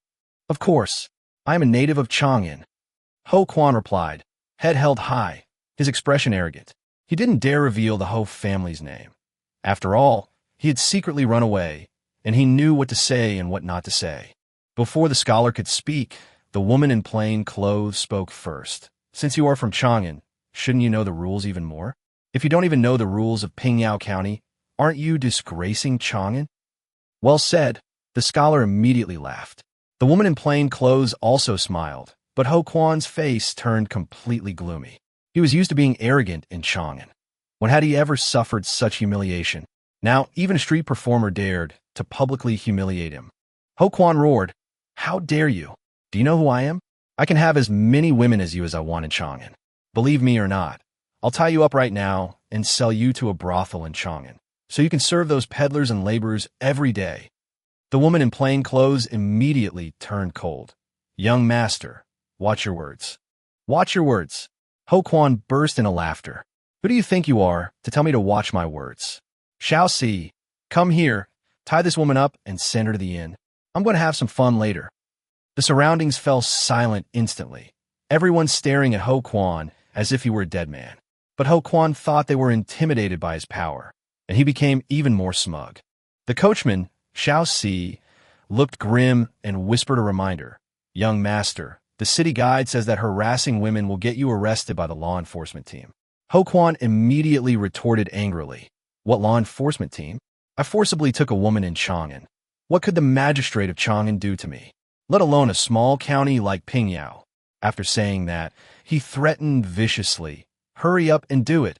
A: "Of course, I am a native of Chang'an." Ho Quan replied, head held high, his expression arrogant. He didn't dare reveal the Ho family's name. After all, he had secretly run away, and he knew what to say and what not to say. Before the scholar could speak, the woman in plain clothes spoke first. "Since you are from Chang'an, shouldn't you know the rules even more? If you don't even know the rules of Pingyao County, aren't you disgracing Chang'an?" "Well said." The scholar immediately laughed. The woman in plain clothes also smiled, but Ho Quan's face turned completely gloomy. He was used to being arrogant in Chang'an. When had he ever suffered such humiliation? Now, even a street performer dared to publicly humiliate him. Ho Quan roared, "How dare you? Do you know who I am? I can have as many women as you as I want in Chang'an. Believe me or not, I'll tie you up right now and sell you to a brothel in Chang'an, so you can serve those peddlers and laborers every day." The woman in plain clothes immediately turned cold. "Young master, watch your words. Watch your words." Ho Quan burst into laughter. "Who do you think you are to tell me to watch my words? Shao Si, come here, tie this woman up and send her to the inn. I'm going to have some fun later." The surroundings fell silent instantly, everyone staring at Ho Quan as if he were a dead man. But Ho Quan thought they were intimidated by his power, and he became even more smug. The coachman, Shao Si, looked grim and whispered a reminder, "Young master, The city guide says that harassing women will get you arrested by the law enforcement team. Ho Quan immediately retorted angrily. What law enforcement team? I forcibly took a woman in Chang'an. What could the magistrate of Chang'an do to me? Let alone a small county like Pingyao. After saying that, he threatened viciously, hurry up and do it,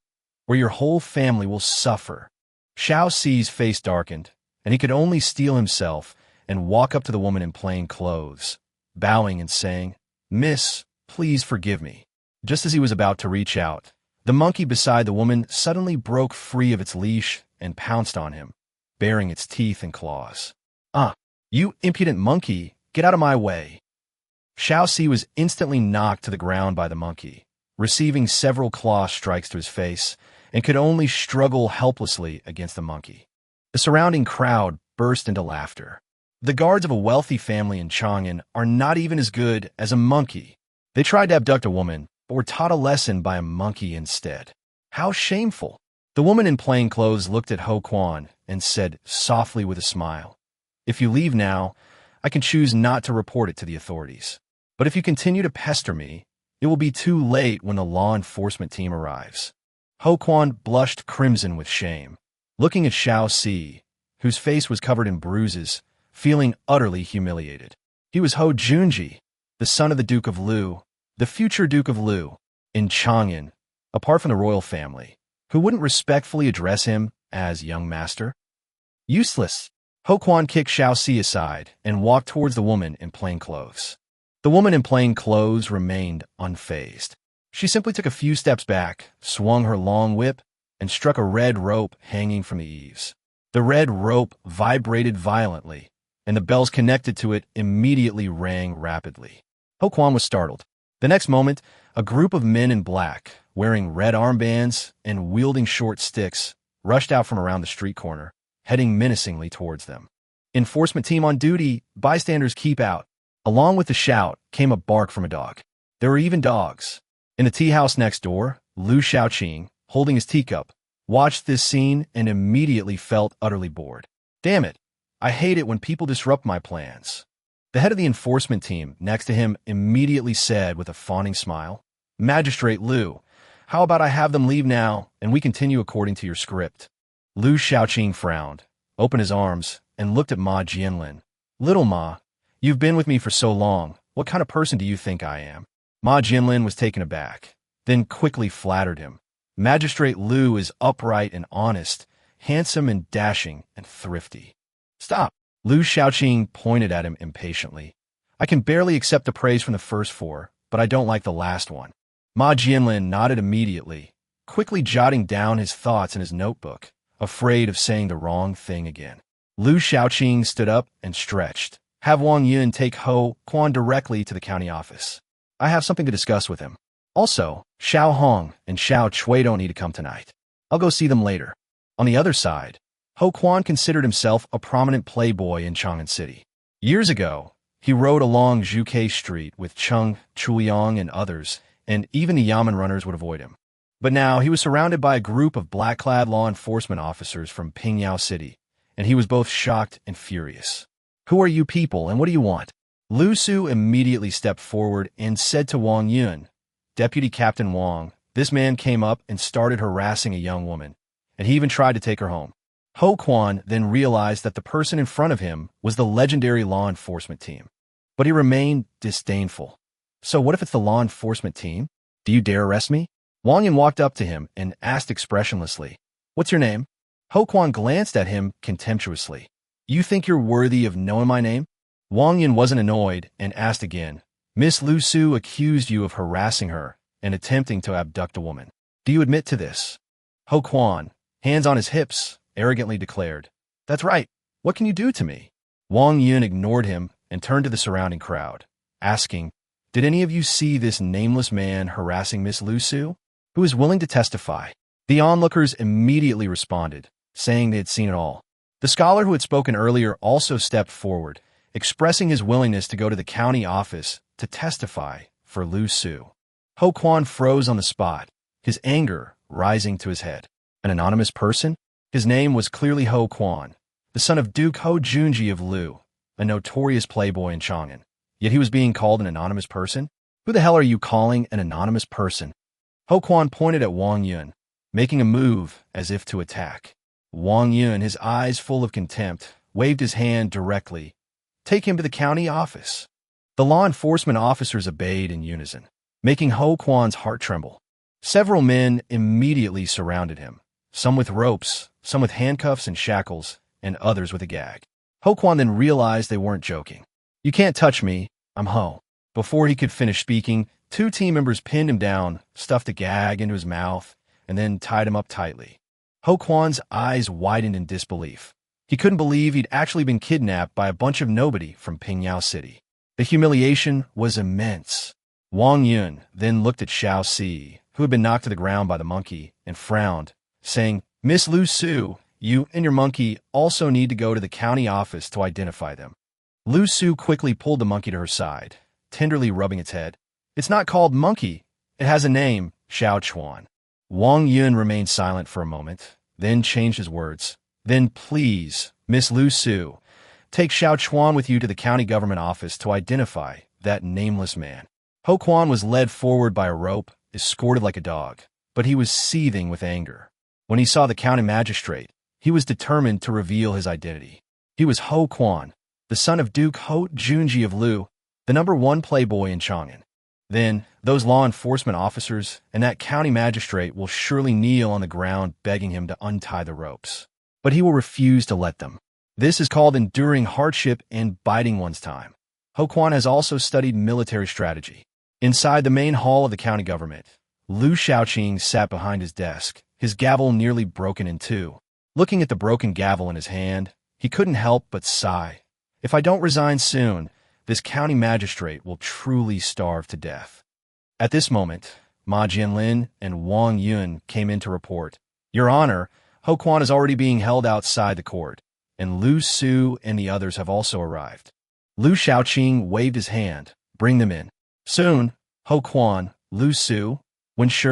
A: or your whole family will suffer. Xiao Xi's face darkened, and he could only steel himself and walk up to the woman in plain clothes, bowing and saying, "Miss, please forgive me." Just as he was about to reach out, the monkey beside the woman suddenly broke free of its leash and pounced on him, baring its teeth and claws. "Ah, you impudent monkey, get out of my way." Xiao Xi was instantly knocked to the ground by the monkey, receiving several claw strikes to his face, and could only struggle helplessly against the monkey. The surrounding crowd burst into laughter. The guards of a wealthy family in Chang'an are not even as good as a monkey. They tried to abduct a woman, but were taught a lesson by a monkey instead. How shameful! The woman in plain clothes looked at Ho Quan and said softly with a smile, "If you leave now, I can choose not to report it to the authorities. But if you continue to pester me, it will be too late when the law enforcement team arrives." Ho Quan blushed crimson with shame, looking at Xiao Xi, whose face was covered in bruises, feeling utterly humiliated. He was Ho Junji, the son of the Duke of Liu, the future Duke of Liu, in Chang'an, apart from the royal family, who wouldn't respectfully address him as young master. Useless! Ho Quan kicked Xiao Xi aside and walked towards the woman in plain clothes. The woman in plain clothes remained unfazed. She simply took a few steps back, swung her long whip, and struck a red rope hanging from the eaves. The red rope vibrated violently, and the bells connected to it immediately rang rapidly. Ho Quan was startled. The next moment, a group of men in black, wearing red armbands and wielding short sticks, rushed out from around the street corner, heading menacingly towards them. "Enforcement team on duty, bystanders keep out." Along with the shout came a bark from a dog. There were even dogs. In the tea house next door, Liu Shaoqing, holding his teacup, watched this scene and immediately felt utterly bored. "Damn it, I hate it when people disrupt my plans." The head of the enforcement team next to him immediately said with a fawning smile, "Magistrate Liu, how about I have them leave now and we continue according to your script?" Liu Shaoqing frowned, opened his arms, and looked at Ma Jianlin. "Little Ma, you've been with me for so long. What kind of person do you think I am?" Ma Jianlin was taken aback, then quickly flattered him. "Magistrate Liu is upright and honest, handsome and dashing and thrifty." "Stop!" Liu Shaoqing pointed at him impatiently. "I can barely accept the praise from the first four, but I don't like the last one." Ma Jianlin nodded immediately, quickly jotting down his thoughts in his notebook, afraid of saying the wrong thing again. Liu Shaoqing stood up and stretched. "Have Wang Yun take Ho Quan directly to the county office. I have something to discuss with him. Also, Xiao Hong and Xiao Chui don't need to come tonight. I'll go see them later." On the other side, Ho Quan considered himself a prominent playboy in Chang'an City. Years ago, he rode along Zhuke Street with Cheng, Chuyang, and others, and even the Yamen runners would avoid him. But now he was surrounded by a group of black-clad law enforcement officers from Pingyao City, and he was both shocked and furious. "Who are you people, and what do you want?" Lu Su immediately stepped forward and said to Wang Yun, "Deputy Captain Wang, this man came up and started harassing a young woman, and he even tried to take her home." Ho Quan then realized that the person in front of him was the legendary law enforcement team. But he remained disdainful. "So what if it's the law enforcement team? Do you dare arrest me?" Wang Yun walked up to him and asked expressionlessly, "What's your name?" Ho Quan glanced at him contemptuously. "You think you're worthy of knowing my name?" Wang Yun wasn't annoyed and asked again, "Miss Lu Su accused you of harassing her and attempting to abduct a woman. Do you admit to this?" Ho Quan, hands on his hips, arrogantly declared, "That's right. What can you do to me?" Wang Yun ignored him and turned to the surrounding crowd, asking, "Did any of you see this nameless man harassing Miss Lu Su? Who is willing to testify?" The onlookers immediately responded, saying they had seen it all. The scholar who had spoken earlier also stepped forward, expressing his willingness to go to the county office to testify for Lu Su. Ho Quan froze on the spot, his anger rising to his head. An anonymous person? His name was clearly Ho Quan, the son of Duke Ho Junji of Liu, a notorious playboy in Chang'an. Yet he was being called an anonymous person? Who the hell are you calling an anonymous person? Ho Quan pointed at Wang Yun, making a move as if to attack. Wang Yun, his eyes full of contempt, waved his hand directly. Take him to the county office. The law enforcement officers obeyed in unison, making Ho Quan's heart tremble. Several men immediately surrounded him, some with ropes, some with handcuffs and shackles, and others with a gag. Ho Quan then realized they weren't joking. You can't touch me, I'm Ho. Before he could finish speaking, two team members pinned him down, stuffed a gag into his mouth, and then tied him up tightly. Ho Quan's eyes widened in disbelief. He couldn't believe he'd actually been kidnapped by a bunch of nobody from Pingyao City. The humiliation was immense. Wang Yun then looked at Xiao Si, who had been knocked to the ground by the monkey, and frowned, saying, Miss Lu Su, you and your monkey also need to go to the county office to identify them. Lu Su quickly pulled the monkey to her side, tenderly rubbing its head. It's not called monkey. It has a name, Xiao Chuan. Wang Yun remained silent for a moment, then changed his words. Then please, Miss Lu Su, take Xiao Chuan with you to the county government office to identify that nameless man. Ho Quan was led forward by a rope, escorted like a dog, but he was seething with anger. When he saw the county magistrate, he was determined to reveal his identity. He was Ho Quan, the son of Duke Ho Junji of Lu, the #1 playboy in Chang'an. Then, those law enforcement officers and that county magistrate will surely kneel on the ground begging him to untie the ropes. But he will refuse to let them. This is called enduring hardship and biding one's time. Ho Quan has also studied military strategy. Inside the main hall of the county government, Liu Shaoqing sat behind his desk, his gavel nearly broken in two. Looking at the broken gavel in his hand, he couldn't help but sigh. If I don't resign soon, this county magistrate will truly starve to death. At this moment, Ma Jianlin and Wang Yun came in to report. Your Honor, Ho Quan is already being held outside the court, and Lu Su and the others have also arrived. Liu Shaoqing waved his hand. Bring them in. Soon, Ho Quan, Lu Su, Wen Shi,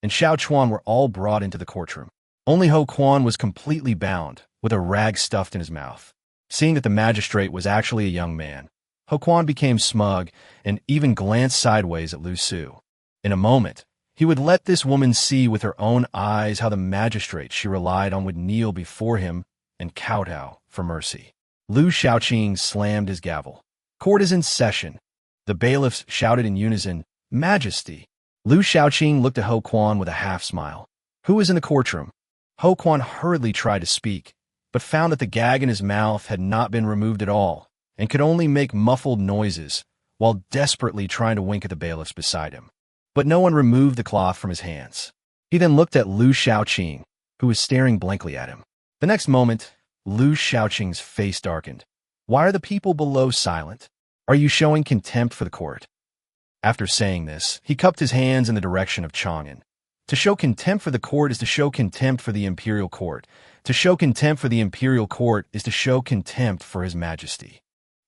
A: and Xiao Chuan were all brought into the courtroom. Only Ho Quan was completely bound, with a rag stuffed in his mouth. Seeing that the magistrate was actually a young man, Ho Quan became smug and even glanced sideways at Lu Su. In a moment, he would let this woman see with her own eyes how the magistrate she relied on would kneel before him and kowtow for mercy. Liu Shaoqing slammed his gavel. Court is in session. The bailiffs shouted in unison, Majesty. Liu Shaoqing looked at Ho Quan with a half-smile. Who is in the courtroom? Ho Quan hurriedly tried to speak, but found that the gag in his mouth had not been removed at all and could only make muffled noises while desperately trying to wink at the bailiffs beside him. But no one removed the cloth from his hands. He then looked at Liu Shaoqing, who was staring blankly at him. The next moment, Liu Shaoqing's face darkened. Why are the people below silent? Are you showing contempt for the court? After saying this, he cupped his hands in the direction of Chang'an. To show contempt for the court is to show contempt for the imperial court. To show contempt for the imperial court is to show contempt for his majesty.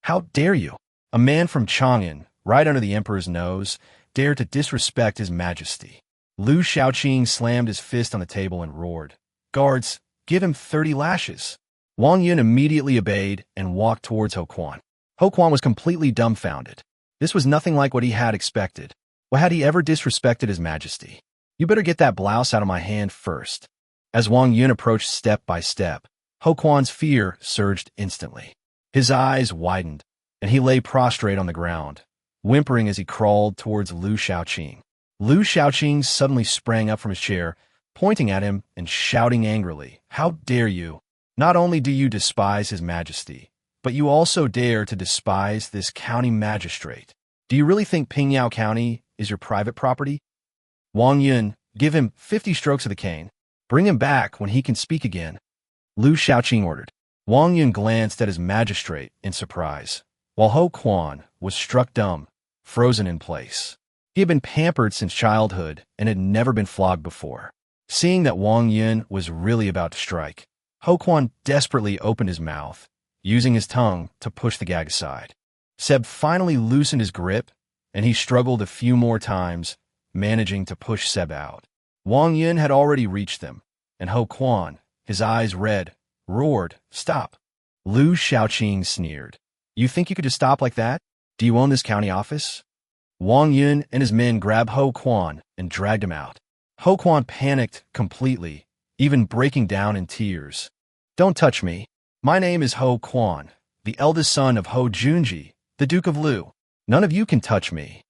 A: How dare you? A man from Chang'an, right under the emperor's nose, dared to disrespect his majesty. Liu Shaoqing slammed his fist on the table and roared, Guards, give him 30 lashes. Wang Yun immediately obeyed and walked towards Ho Quan. Ho Quan was completely dumbfounded. This was nothing like what he had expected. Why had he ever disrespected his majesty? You better get that blouse out of my hand first. As Wang Yun approached step by step, Ho Quan's fear surged instantly. His eyes widened, and he lay prostrate on the ground, whimpering as he crawled towards Liu Shaoqing. Liu Shaoqing suddenly sprang up from his chair, pointing at him and shouting angrily, How dare you? Not only do you despise his majesty, but you also dare to despise this county magistrate. Do you really think Pingyao County is your private property? Wang Yun, give him 50 strokes of the cane. Bring him back when he can speak again. Liu Shaoqing ordered. Wang Yun glanced at his magistrate in surprise, while Ho Quan was struck dumb, frozen in place. He had been pampered since childhood and had never been flogged before. Seeing that Wang Yun was really about to strike, Ho Quan desperately opened his mouth, using his tongue to push the gag aside. Seb finally loosened his grip, and he struggled a few more times, managing to push Seb out. Wang Yun had already reached them, and Ho Quan, his eyes red, roared, Stop! Liu Shaoqing sneered. You think you could just stop like that? Do you own this county office? Wang Yun and his men grabbed Ho Quan and dragged him out. Ho Quan panicked completely, even breaking down in tears. Don't touch me. My name is Ho Quan, the eldest son of Ho Junji, the Duke of Lu. None of you can touch me.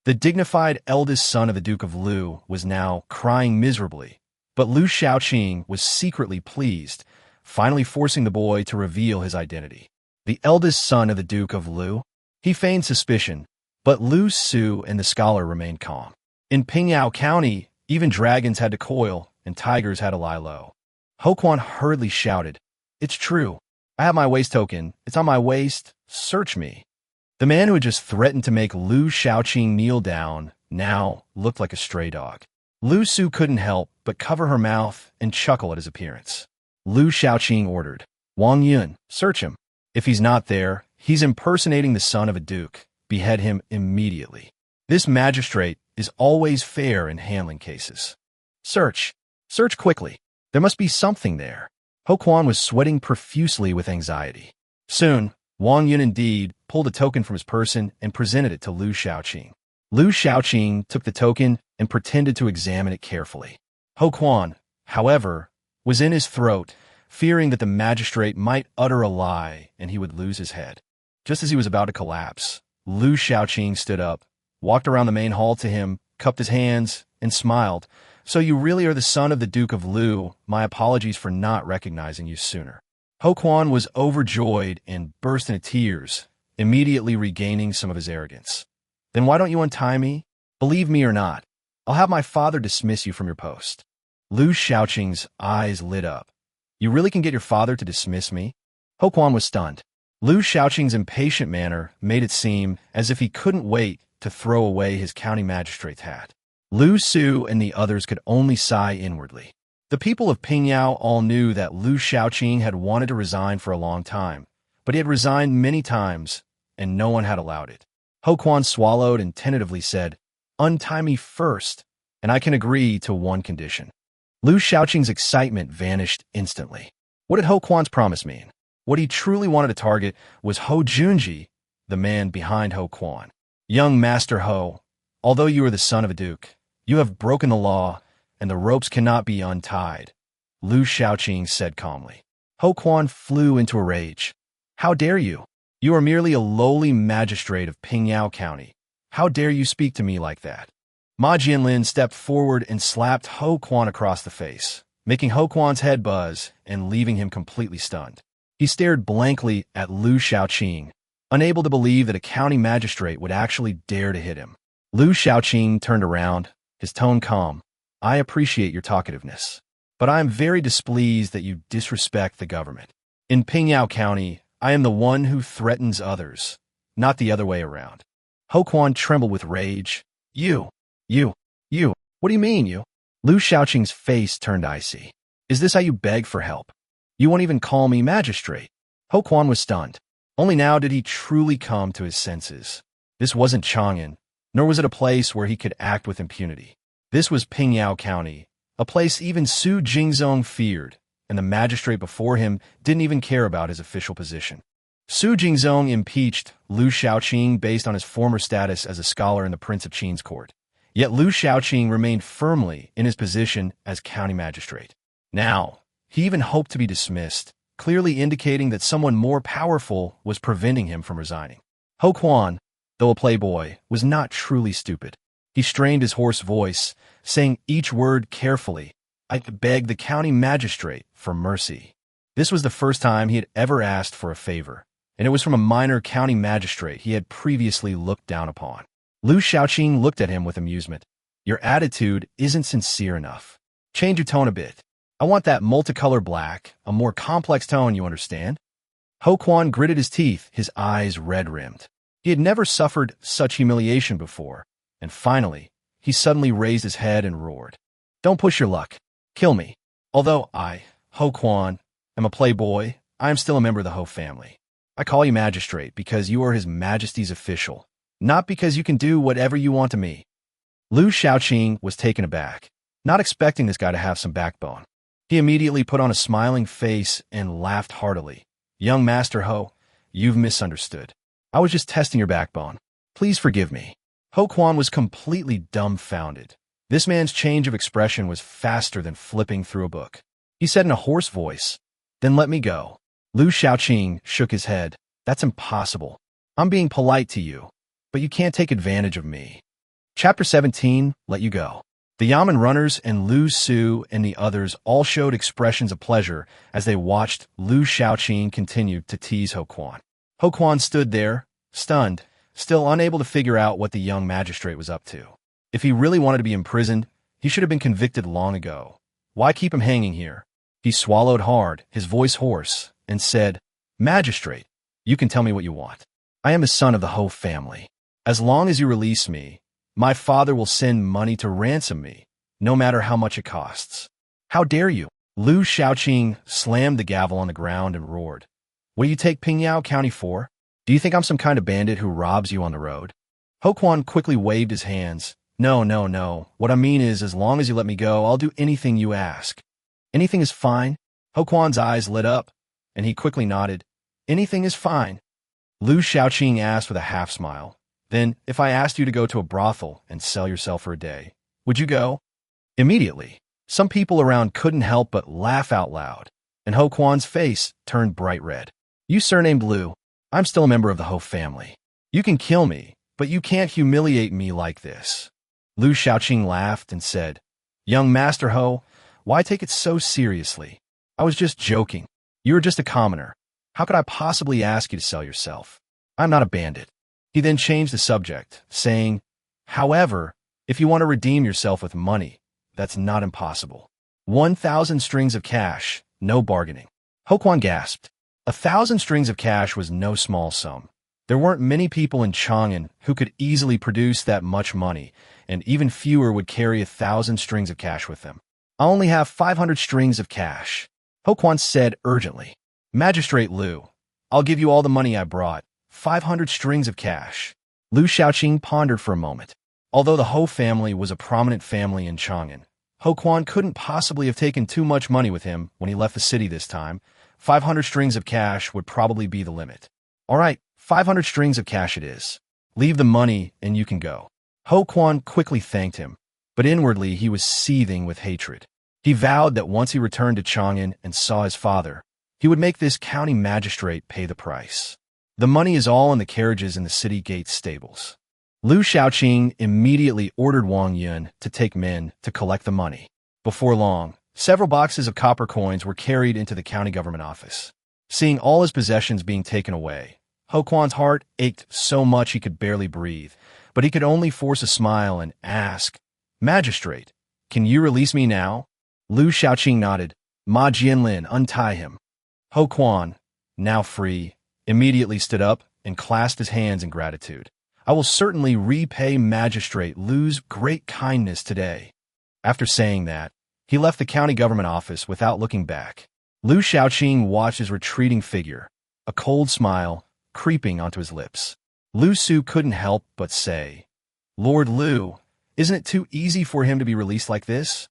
A: The dignified eldest son of the Duke of Lu was now crying miserably, but Liu Shaoqing was secretly pleased, finally forcing the boy to reveal his identity. The eldest son of the Duke of Lu? He feigned suspicion, but Lu Su and the scholar remained calm. In Pingyao County, even dragons had to coil and tigers had to lie low. Ho Quan hurriedly shouted, "It's true. I have my waist token. It's on my waist. Search me." The man who had just threatened to make Liu Shaoqing kneel down now looked like a stray dog. Lu Su couldn't help but cover her mouth and chuckle at his appearance. Liu Shaoqing ordered, "Wang Yun, search him. If he's not there, he's impersonating the son of a duke. Behead him immediately. This magistrate is always fair in handling cases. Search. Search quickly. There must be something there." Ho Quan was sweating profusely with anxiety. Soon, Wang Yun indeed pulled a token from his person and presented it to Liu Shaoqing. Liu Shaoqing took the token and pretended to examine it carefully. Ho Quan, however, was in his throat, fearing that the magistrate might utter a lie and he would lose his head. Just as he was about to collapse, Liu Shaoqing stood up, walked around the main hall to him, cupped his hands, and smiled. "So you really are the son of the Duke of Lu. My apologies for not recognizing you sooner." Ho Quan was overjoyed and burst into tears, immediately regaining some of his arrogance. "Then why don't you untie me? Believe me or not, I'll have my father dismiss you from your post." Liu Shaoqing's eyes lit up. "You really can get your father to dismiss me?" Ho Quan was stunned. Liu Shaoqing's impatient manner made it seem as if he couldn't wait to throw away his county magistrate's hat. Lu Su and the others could only sigh inwardly. The people of Pingyao all knew that Liu Shaoqing had wanted to resign for a long time, but he had resigned many times, and no one had allowed it. Ho Quan swallowed and tentatively said, "Untie me first, and I can agree to one condition." Liu Shaoqing's excitement vanished instantly. What did Ho Quan's promise mean? What he truly wanted to target was Ho Junji, the man behind Ho Quan. "Young Master Ho, although you are the son of a duke, you have broken the law, and the ropes cannot be untied," Liu Shaoqing said calmly. Ho Quan flew into a rage. "How dare you? You are merely a lowly magistrate of Pingyao County. How dare you speak to me like that?" Ma Jianlin stepped forward and slapped Ho Quan across the face, making Ho Quan's head buzz and leaving him completely stunned. He stared blankly at Liu Shaoqing, unable to believe that a county magistrate would actually dare to hit him. Liu Shaoqing turned around, his tone calm. "I appreciate your talkativeness, but I am very displeased that you disrespect the government. In Pingyao County, I am the one who threatens others, not the other way around." Ho Quan trembled with rage. You, what do you mean, you?" Liu Shaoqing's face turned icy. "Is this how you beg for help? You won't even call me magistrate?" Ho Quan was stunned. Only now did he truly come to his senses. This wasn't Chang'an, nor was it a place where he could act with impunity. This was Pingyao County, a place even Su Jingzong feared, and the magistrate before him didn't even care about his official position. Su Jingzong impeached Liu Shaoqing based on his former status as a scholar in the Prince of Qin's court. Yet Liu Shaoqing remained firmly in his position as county magistrate. Now, he even hoped to be dismissed, clearly indicating that someone more powerful was preventing him from resigning. Ho Quan, though a playboy, was not truly stupid. He strained his hoarse voice, saying each word carefully. "I beg the county magistrate for mercy." This was the first time he had ever asked for a favor, and it was from a minor county magistrate he had previously looked down upon. Liu Shaoqing looked at him with amusement. "Your attitude isn't sincere enough. Change your tone a bit. I want that multicolor black, a more complex tone, you understand?" Ho Quan gritted his teeth, his eyes red-rimmed. He had never suffered such humiliation before, and finally, he suddenly raised his head and roared. "Don't push your luck. Kill me. Although I, Ho Quan, am a playboy, I am still a member of the Ho family. I call you magistrate because you are His Majesty's official, not because you can do whatever you want to me." Liu Shaoqing was taken aback, not expecting this guy to have some backbone. He immediately put on a smiling face and laughed heartily. "Young Master Ho, you've misunderstood. I was just testing your backbone. Please forgive me. Ho Quan was completely dumbfounded. This man's change of expression was faster than flipping through a book. He said in a hoarse voice, "Then let me go." Liu Shaoqing shook his head. "That's impossible. I'm being polite to you, but you can't take advantage of me." Chapter 17, Let You Go. The Yamen runners and Lu Su and the others all showed expressions of pleasure as they watched Liu Shaoqing continue to tease Ho Quan. Ho Quan stood there, stunned, still unable to figure out what the young magistrate was up to. If he really wanted to be imprisoned, he should have been convicted long ago. Why keep him hanging here? He swallowed hard, his voice hoarse, and said, "Magistrate, you can tell me what you want. I am a son of the Ho family. As long as you release me, my father will send money to ransom me, no matter how much it costs." "How dare you?" Liu Shaoqing slammed the gavel on the ground and roared. "What do you take Pingyao County for? Do you think I'm some kind of bandit who robs you on the road?" Ho Quan quickly waved his hands. No. What I mean is, as long as you let me go, I'll do anything you ask." "Anything is fine?" Ho Quan's eyes lit up, and he quickly nodded. "Anything is fine." Liu Shaoqing asked with a half-smile. "Then, if I asked you to go to a brothel and sell yourself for a day, would you go?" Immediately, some people around couldn't help but laugh out loud, and Ho Quan's face turned bright red. "You surnamed Liu. I'm still a member of the Ho family. You can kill me, but you can't humiliate me like this." Liu Shaoqing laughed and said, "Young Master Ho, why take it so seriously? I was just joking. You are just a commoner. How could I possibly ask you to sell yourself? I'm not a bandit." He then changed the subject, saying, "However, if you want to redeem yourself with money, that's not impossible. 1,000 strings of cash, no bargaining." Ho Quan gasped. 1,000 strings of cash was no small sum. There weren't many people in Chang'an who could easily produce that much money, and even fewer would carry 1,000 strings of cash with them. "I only have 500 strings of cash," Ho Quan said urgently. "Magistrate Liu, I'll give you all the money I brought. 500 strings of cash." Liu Shaoqing pondered for a moment. Although the Ho family was a prominent family in Chang'an, Ho Quan couldn't possibly have taken too much money with him when he left the city this time. 500 strings of cash would probably be the limit. "All right, 500 strings of cash it is. Leave the money and you can go." Ho Quan quickly thanked him, but inwardly he was seething with hatred. He vowed that once he returned to Chang'an and saw his father, he would make this county magistrate pay the price. "The money is all in the carriages in the city gate stables." Liu Shaoqing immediately ordered Wang Yun to take men to collect the money. Before long, several boxes of copper coins were carried into the county government office. Seeing all his possessions being taken away, Ho Quan's heart ached so much he could barely breathe, but he could only force a smile and ask, "Magistrate, can you release me now?" Liu Shaoqing nodded. "Ma Jianlin, untie him." Ho Quan, now free, immediately stood up and clasped his hands in gratitude. "I will certainly repay Magistrate Liu's great kindness today." After saying that, he left the county government office without looking back. Liu Shaoqing watched his retreating figure, a cold smile creeping onto his lips. Lu Su couldn't help but say, "Lord Liu, isn't it too easy for him to be released like this?"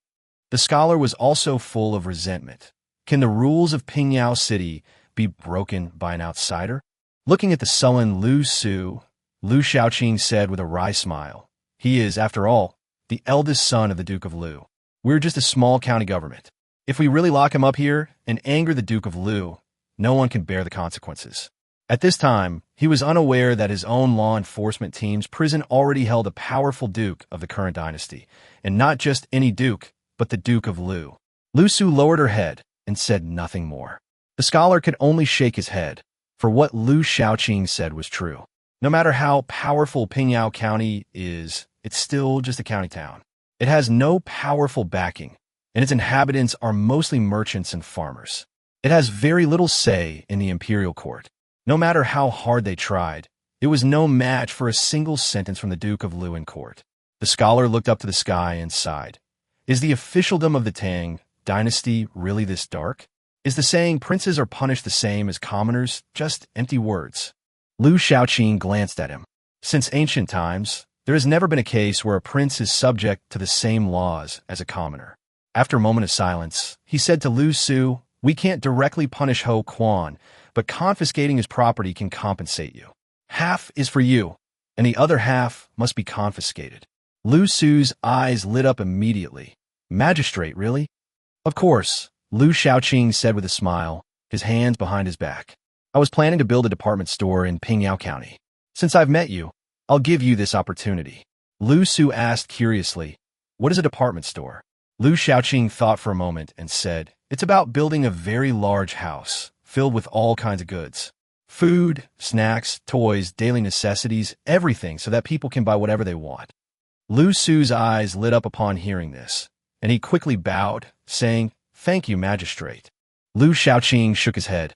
A: The scholar was also full of resentment. Can the rules of Pingyao City be broken by an outsider? Looking at the sullen Lu Su, Liu Shaoqing said with a wry smile, "He is, after all, the eldest son of the Duke of Lu. We're just a small county government. If we really lock him up here and anger the Duke of Lu, no one can bear the consequences." At this time, he was unaware that his own law enforcement team's prison already held a powerful duke of the current dynasty, and not just any duke, but the Duke of Lu. Lu Su lowered her head and said nothing more. The scholar could only shake his head, for what Liu Shaoqing said was true. No matter how powerful Pingyao County is, it's still just a county town. It has no powerful backing, and its inhabitants are mostly merchants and farmers. It has very little say in the imperial court. No matter how hard they tried, it was no match for a single sentence from the Duke of Lu in court. The scholar looked up to the sky and sighed. Is the officialdom of the Tang Dynasty really this dark? Is the saying princes are punished the same as commoners just empty words? Liu Shaoqing glanced at him. Since ancient times, there has never been a case where a prince is subject to the same laws as a commoner. After a moment of silence, he said to Lu Su, "We can't directly punish Ho Quan, but confiscating his property can compensate you." Half is for you, and the other half must be confiscated. Lu Su's eyes lit up immediately. Magistrate, really? Of course, Liu Shaoqing said with a smile, his hands behind his back. I was planning to build a department store in Pingyao County. Since I've met you, I'll give you this opportunity. Lu Su asked curiously, what is a department store? Liu Shaoqing thought for a moment and said, it's about building a very large house, filled with all kinds of goods. Food, snacks, toys, daily necessities, everything so that people can buy whatever they want. Lu Su's eyes lit up upon hearing this, and he quickly bowed, saying, thank you, Magistrate. Liu Shaoqing shook his head.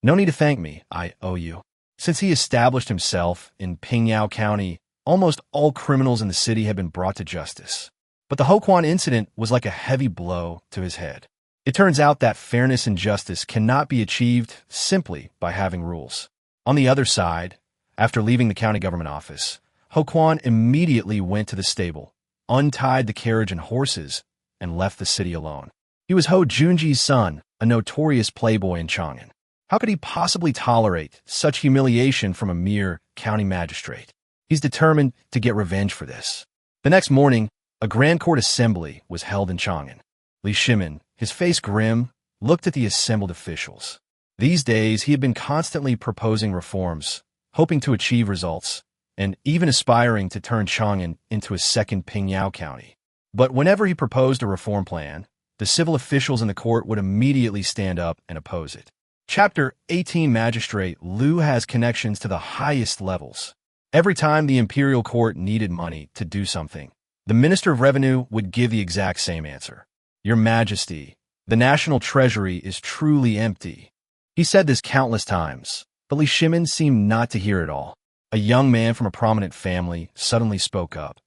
A: No need to thank me, I owe you. Since he established himself in Pingyao County, almost all criminals in the city had been brought to justice. But the Hoquan incident was like a heavy blow to his head. It turns out that fairness and justice cannot be achieved simply by having rules. On the other side, after leaving the county government office, Hoquan immediately went to the stable, untied the carriage and horses, and left the city alone. He was Ho Junji's son, a notorious playboy in Chang'an. How could he possibly tolerate such humiliation from a mere county magistrate? He's determined to get revenge for this. The next morning, a grand court assembly was held in Chang'an. Li Shimin, his face grim, looked at the assembled officials. These days, he had been constantly proposing reforms, hoping to achieve results, and even aspiring to turn Chang'an into a second Pingyao County. But whenever he proposed a reform plan, the civil officials in the court would immediately stand up and oppose it. Chapter 18 Magistrate Liu has connections to the highest levels. Every time the imperial court needed money to do something, the Minister of Revenue would give the exact same answer. Your Majesty, the national treasury is truly empty. He said this countless times, but Li Shimin seemed not to hear it all. A young man from a prominent family suddenly spoke up.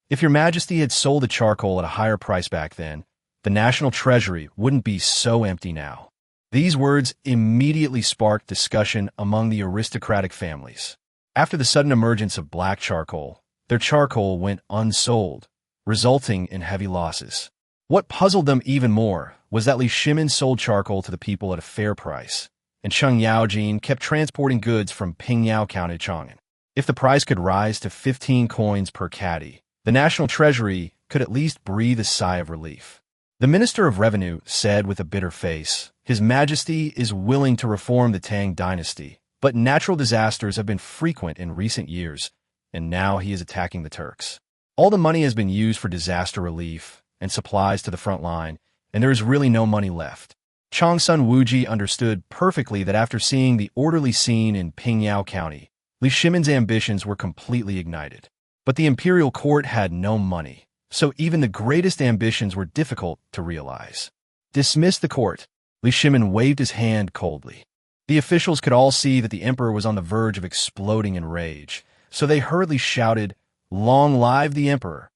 A: If your Majesty had sold the charcoal at a higher price back then, the national treasury wouldn't be so empty now. These words immediately sparked discussion among the aristocratic families. After the sudden emergence of black charcoal, their charcoal went unsold, resulting in heavy losses. What puzzled them even more was that Li Shimin sold charcoal to the people at a fair price, and Cheng Yaojin kept transporting goods from Pingyao County to Chang'an. If the price could rise to 15 coins per caddy, the national treasury could at least breathe a sigh of relief. The Minister of Revenue said with a bitter face, His Majesty is willing to reform the Tang Dynasty, but natural disasters have been frequent in recent years, and now he is attacking the Turks. All the money has been used for disaster relief and supplies to the front line, and there is really no money left. Changsun Wuji understood perfectly that after seeing the orderly scene in Pingyao County, Li Shimin's ambitions were completely ignited. But the imperial court had no money, so even the greatest ambitions were difficult to realize. Dismiss the court. Li Shimin waved his hand coldly. The officials could all see that the emperor was on the verge of exploding in rage, so they hurriedly shouted, "Long live the emperor!"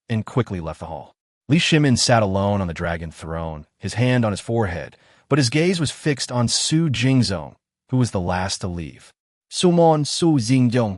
A: and quickly left the hall. Li Shimin sat alone on the dragon throne, his hand on his forehead, but his gaze was fixed on Su Jingzong, who was the last to leave. Sumon Su Jingzong.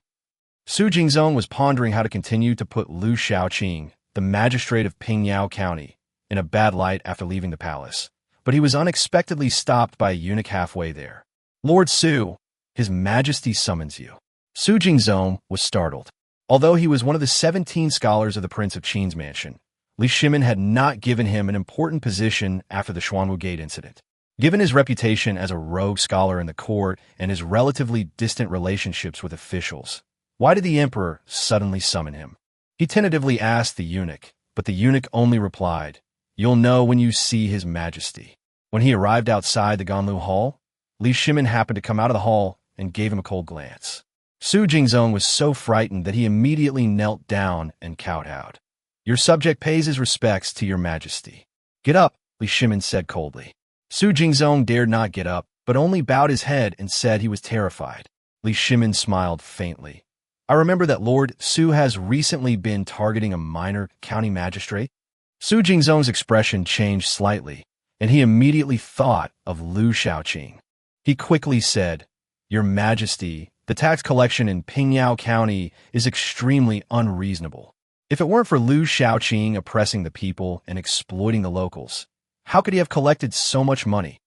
A: Su Jingzong was pondering how to continue to put Liu Shaoqing, the magistrate of Pingyao County, in a bad light after leaving the palace, but he was unexpectedly stopped by a eunuch halfway there. Lord Su, His Majesty summons you. Su Jingzong was startled. Although he was one of the 17 scholars of the Prince of Qin's mansion, Li Shimin had not given him an important position after the Xuanwu Gate incident. Given his reputation as a rogue scholar in the court and his relatively distant relationships with officials, why did the emperor suddenly summon him? He tentatively asked the eunuch, but the eunuch only replied, "You'll know when you see His Majesty." When he arrived outside the Ganlu Hall, Li Shimin happened to come out of the hall and gave him a cold glance. Su Jingzong was so frightened that he immediately knelt down and kowtowed. "Your subject pays his respects to your Majesty." "Get up," Li Shimin said coldly. Su Jingzong dared not get up, but only bowed his head and said he was terrified. Li Shimin smiled faintly. "I remember that Lord Su has recently been targeting a minor county magistrate." Su Jingzong's expression changed slightly, and he immediately thought of Liu Shaoqing. He quickly said, "Your Majesty, the tax collection in Pingyao County is extremely unreasonable. If it weren't for Liu Shaoqing oppressing the people and exploiting the locals, how could he have collected so much money?"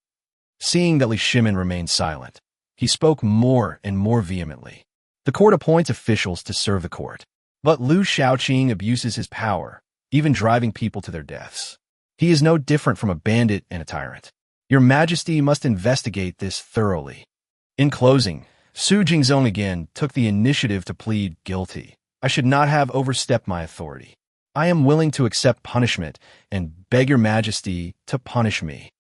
A: Seeing that Li Shimin remained silent, he spoke more and more vehemently. The court appoints officials to serve the court. But Liu Shaoqing abuses his power, even driving people to their deaths. He is no different from a bandit and a tyrant. Your Majesty must investigate this thoroughly. In closing, Su Jingzong again took the initiative to plead guilty. I should not have overstepped my authority. I am willing to accept punishment and beg your Majesty to punish me.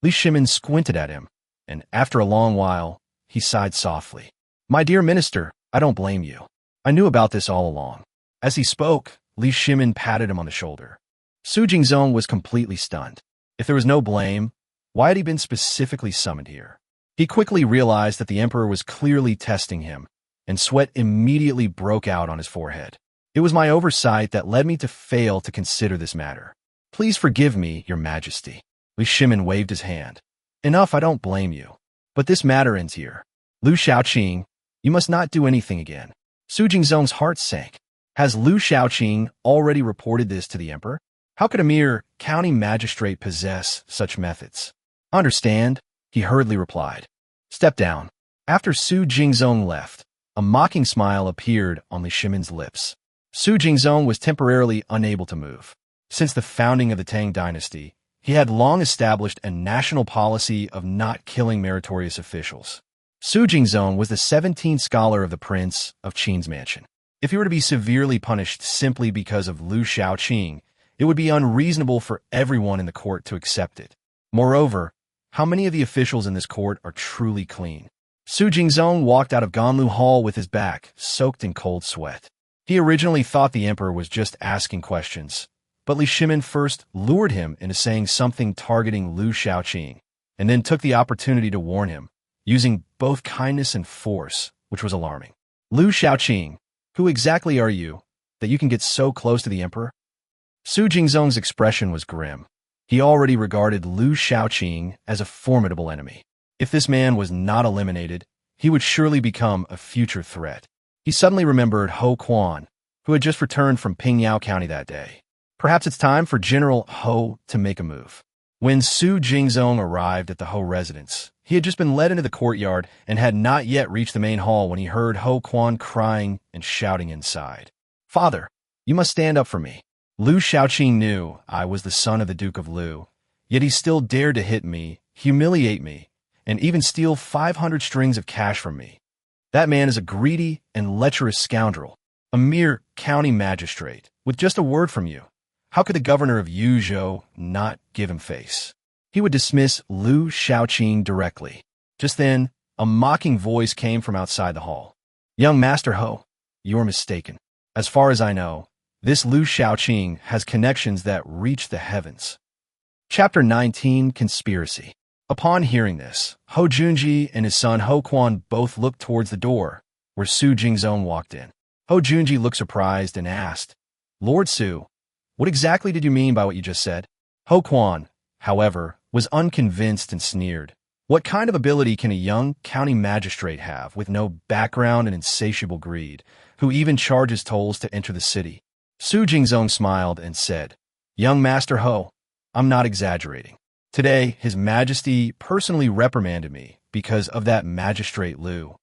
A: Li Shimin squinted at him, and after a long while, he sighed softly. My dear minister, I don't blame you. I knew about this all along. As he spoke, Li Shimin patted him on the shoulder. Su Jingzong was completely stunned. If there was no blame, why had he been specifically summoned here? He quickly realized that the emperor was clearly testing him, and sweat immediately broke out on his forehead. It was my oversight that led me to fail to consider this matter. Please forgive me, your Majesty. Li Shimin waved his hand. Enough, I don't blame you. But this matter ends here. Liu Shaoqing, you must not do anything again. Su Jingzong's heart sank. Has Liu Shaoqing already reported this to the emperor? How could a mere county magistrate possess such methods? Understand, he hurriedly replied. Step down. After Su Jingzong left, a mocking smile appeared on Li Shimin's lips. Su Jingzong was temporarily unable to move. Since the founding of the Tang Dynasty, he had long established a national policy of not killing meritorious officials. Su Jingzong was the 17th scholar of the Prince of Qin's mansion. If he were to be severely punished simply because of Liu Shaoqing, it would be unreasonable for everyone in the court to accept it. Moreover, how many of the officials in this court are truly clean? Su Jingzong walked out of Ganlu Hall with his back soaked in cold sweat. He originally thought the emperor was just asking questions, but Li Shimin first lured him into saying something targeting Liu Shaoqing, and then took the opportunity to warn him, using both kindness and force, which was alarming. Liu Shaoqing, who exactly are you, that you can get so close to the emperor? Su Jingzong's expression was grim. He already regarded Liu Shaoqing as a formidable enemy. If this man was not eliminated, he would surely become a future threat. He suddenly remembered Ho Quan, who had just returned from Pingyao County that day. Perhaps it's time for General Ho to make a move. When Su Jingzong arrived at the Ho residence, he had just been led into the courtyard and had not yet reached the main hall when he heard Ho Quan crying and shouting inside. Father, you must stand up for me. Liu Shaoqing knew I was the son of the Duke of Liu, yet he still dared to hit me, humiliate me, and even steal 500 strings of cash from me. That man is a greedy and lecherous scoundrel, a mere county magistrate, with just a word from you. How could the governor of Yuzhou not give him face? He would dismiss Liu Shaoqing directly. Just then, a mocking voice came from outside the hall. Young Master Ho, you're mistaken. As far as I know, this Liu Shaoqing has connections that reach the heavens. Chapter 19, Conspiracy. Upon hearing this, Ho Junji and his son Ho Quan both looked towards the door, where Su Jingzong walked in. Ho Junji looked surprised and asked, Lord Su, what exactly did you mean by what you just said? Ho Quan, however, was unconvinced and sneered. What kind of ability can a young county magistrate have with no background and insatiable greed, who even charges tolls to enter the city? Su Jingzong smiled and said, Young Master Ho, I'm not exaggerating. Today, His Majesty personally reprimanded me because of that Magistrate Liu.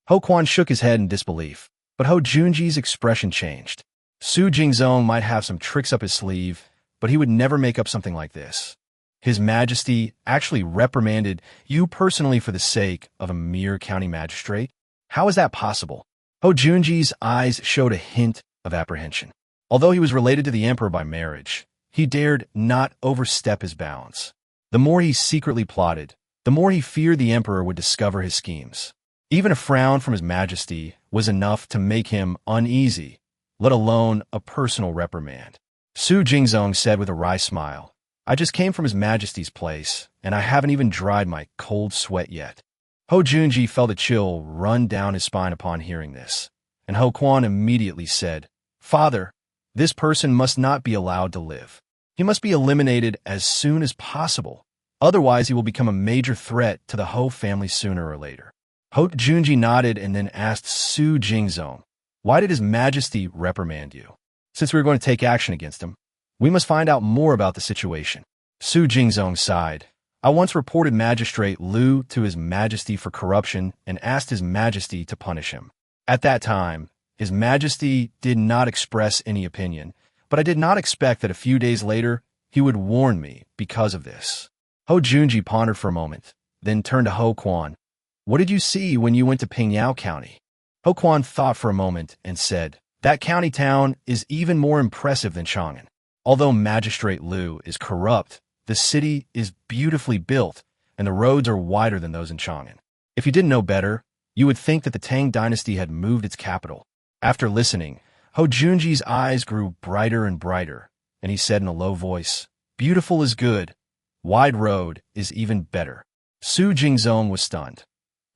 A: Ho Quan shook his head in disbelief, but Ho Junji's expression changed. Su Jingzong might have some tricks up his sleeve, but he would never make up something like this. His Majesty actually reprimanded you personally for the sake of a mere county magistrate? How is that possible? Ho Junji's eyes showed a hint of apprehension. Although he was related to the emperor by marriage, he dared not overstep his bounds. The more he secretly plotted, the more he feared the emperor would discover his schemes. Even a frown from His Majesty was enough to make him uneasy, let alone a personal reprimand. Su Jingzong said with a wry smile, I just came from His Majesty's place, and I haven't even dried my cold sweat yet. Ho Junji felt a chill run down his spine upon hearing this, and Ho Quan immediately said, Father, this person must not be allowed to live. He must be eliminated as soon as possible. Otherwise, he will become a major threat to the Ho family sooner or later. Ho Junji nodded and then asked Su Jingzong, why did His Majesty reprimand you? Since we are going to take action against him, we must find out more about the situation. Su Jingzong sighed. I once reported Magistrate Liu to His Majesty for corruption and asked His Majesty to punish him. At that time, His Majesty did not express any opinion, but I did not expect that a few days later he would warn me because of this. Ho Junji pondered for a moment, then turned to Ho Quan. What did you see when you went to Pingyao County? Ho Quan thought for a moment and said, that county town is even more impressive than Chang'an. Although Magistrate Liu is corrupt, the city is beautifully built, and the roads are wider than those in Chang'an. If you didn't know better, you would think that the Tang Dynasty had moved its capital. After listening, Ho Junji's eyes grew brighter and brighter, and he said in a low voice, beautiful is good. Wide road is even better. Su Jingzong was stunned.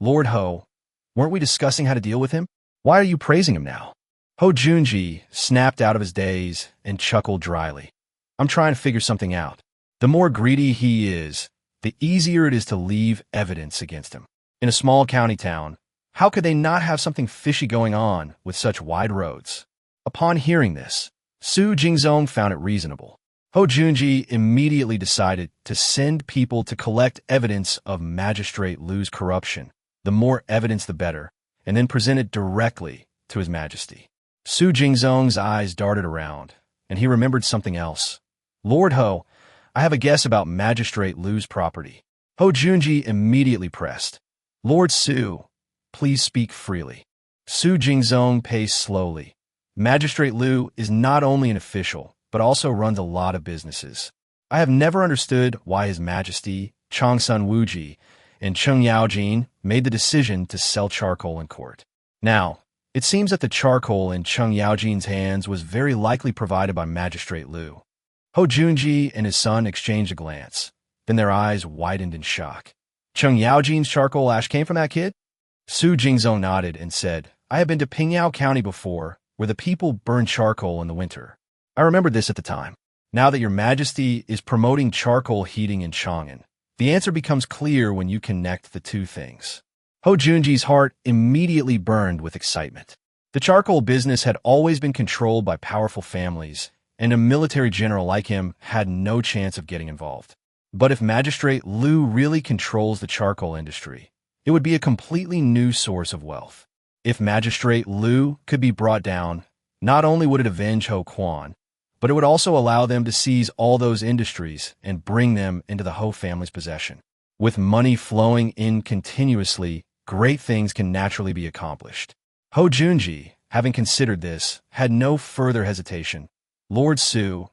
A: Lord Ho, weren't we discussing how to deal with him? Why are you praising him now? Ho Junji snapped out of his daze and chuckled dryly. I'm trying to figure something out. The more greedy he is, the easier it is to leave evidence against him. In a small county town, how could they not have something fishy going on with such wide roads? Upon hearing this, Su Jingzong found it reasonable. Ho Junji immediately decided to send people to collect evidence of Magistrate Liu's corruption. The more evidence the better, and then present it directly to His Majesty. Su Jingzong's eyes darted around, and he remembered something else. Lord Ho, I have a guess about Magistrate Liu's property. Ho Junji immediately pressed. Lord Su, please speak freely. Su Jingzong paced slowly. Magistrate Liu is not only an official, but also runs a lot of businesses. I have never understood why His Majesty, Changsun Wuji, and Cheng Yaojin made the decision to sell charcoal in court. Now, it seems that the charcoal in Cheng Yaojin's hands was very likely provided by Magistrate Liu. Ho Junji and his son exchanged a glance. Then their eyes widened in shock. Cheng Yaojin's charcoal ash came from that kid? Su Jingzong nodded and said, I have been to Pingyao County before, where the people burn charcoal in the winter. I remembered this at the time. Now that Your Majesty is promoting charcoal heating in Chang'an, the answer becomes clear when you connect the two things. Ho Junji's heart immediately burned with excitement. The charcoal business had always been controlled by powerful families, and a military general like him had no chance of getting involved. But if Magistrate Liu really controls the charcoal industry, it would be a completely new source of wealth. If Magistrate Liu could be brought down, not only would it avenge Ho Quan, but it would also allow them to seize all those industries and bring them into the Ho family's possession. With money flowing in continuously, great things can naturally be accomplished. Ho Junji, having considered this, had no further hesitation. Lord Su,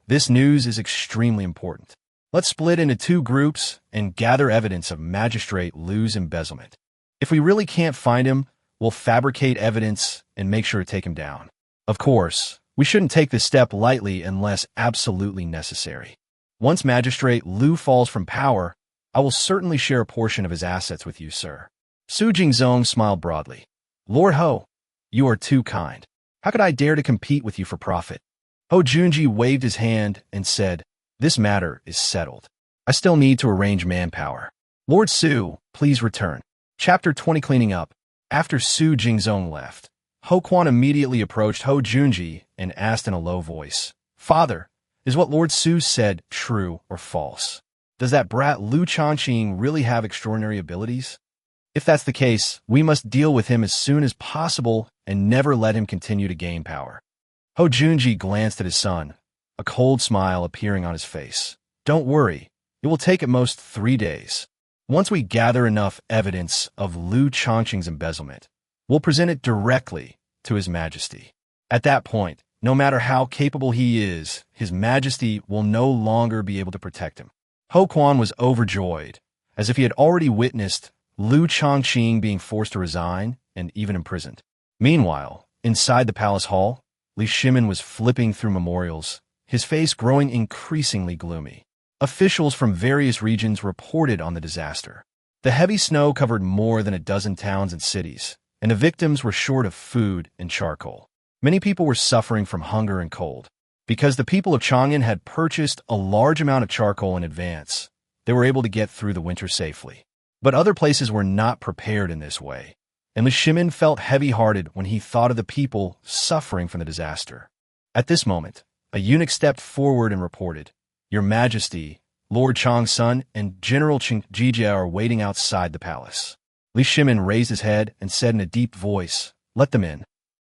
A: this news is extremely important. Let's split into two groups and gather evidence of Magistrate Liu's embezzlement. If we really can't find him, we'll fabricate evidence and make sure to take him down. Of course, we shouldn't take this step lightly unless absolutely necessary. Once Magistrate Liu falls from power, I will certainly share a portion of his assets with you, sir. Su Jingzong smiled broadly. Lord Ho, you are too kind. How could I dare to compete with you for profit? Ho Junji waved his hand and said, this matter is settled. I still need to arrange manpower. Lord Su, please return. Chapter 20 Cleaning Up. After Su Jingzong left, Ho Quan immediately approached Ho Junji and asked in a low voice, Father, is what Lord Su said true or false? Does that brat Liu Shaoqing really have extraordinary abilities? If that's the case, we must deal with him as soon as possible and never let him continue to gain power. Ho Junji glanced at his son, a cold smile appearing on his face. Don't worry, it will take at most 3 days. Once we gather enough evidence of Liu Shaoqing's embezzlement, we'll present it directly to His Majesty. At that point, no matter how capable he is, His Majesty will no longer be able to protect him. Ho Quan was overjoyed, as if he had already witnessed Liu Shaoqing being forced to resign and even imprisoned. Meanwhile, inside the palace hall, Li Shimin was flipping through memorials, his face growing increasingly gloomy. Officials from various regions reported on the disaster. The heavy snow covered more than a dozen towns and cities, and the victims were short of food and charcoal. Many people were suffering from hunger and cold. Because the people of Chang'an had purchased a large amount of charcoal in advance, they were able to get through the winter safely. But other places were not prepared in this way, and Li Shimin felt heavy-hearted when he thought of the people suffering from the disaster. At this moment, a eunuch stepped forward and reported, Your Majesty, Lord Changsun and General Jijia are waiting outside the palace. Li Shimin raised his head and said in a deep voice, Let them in.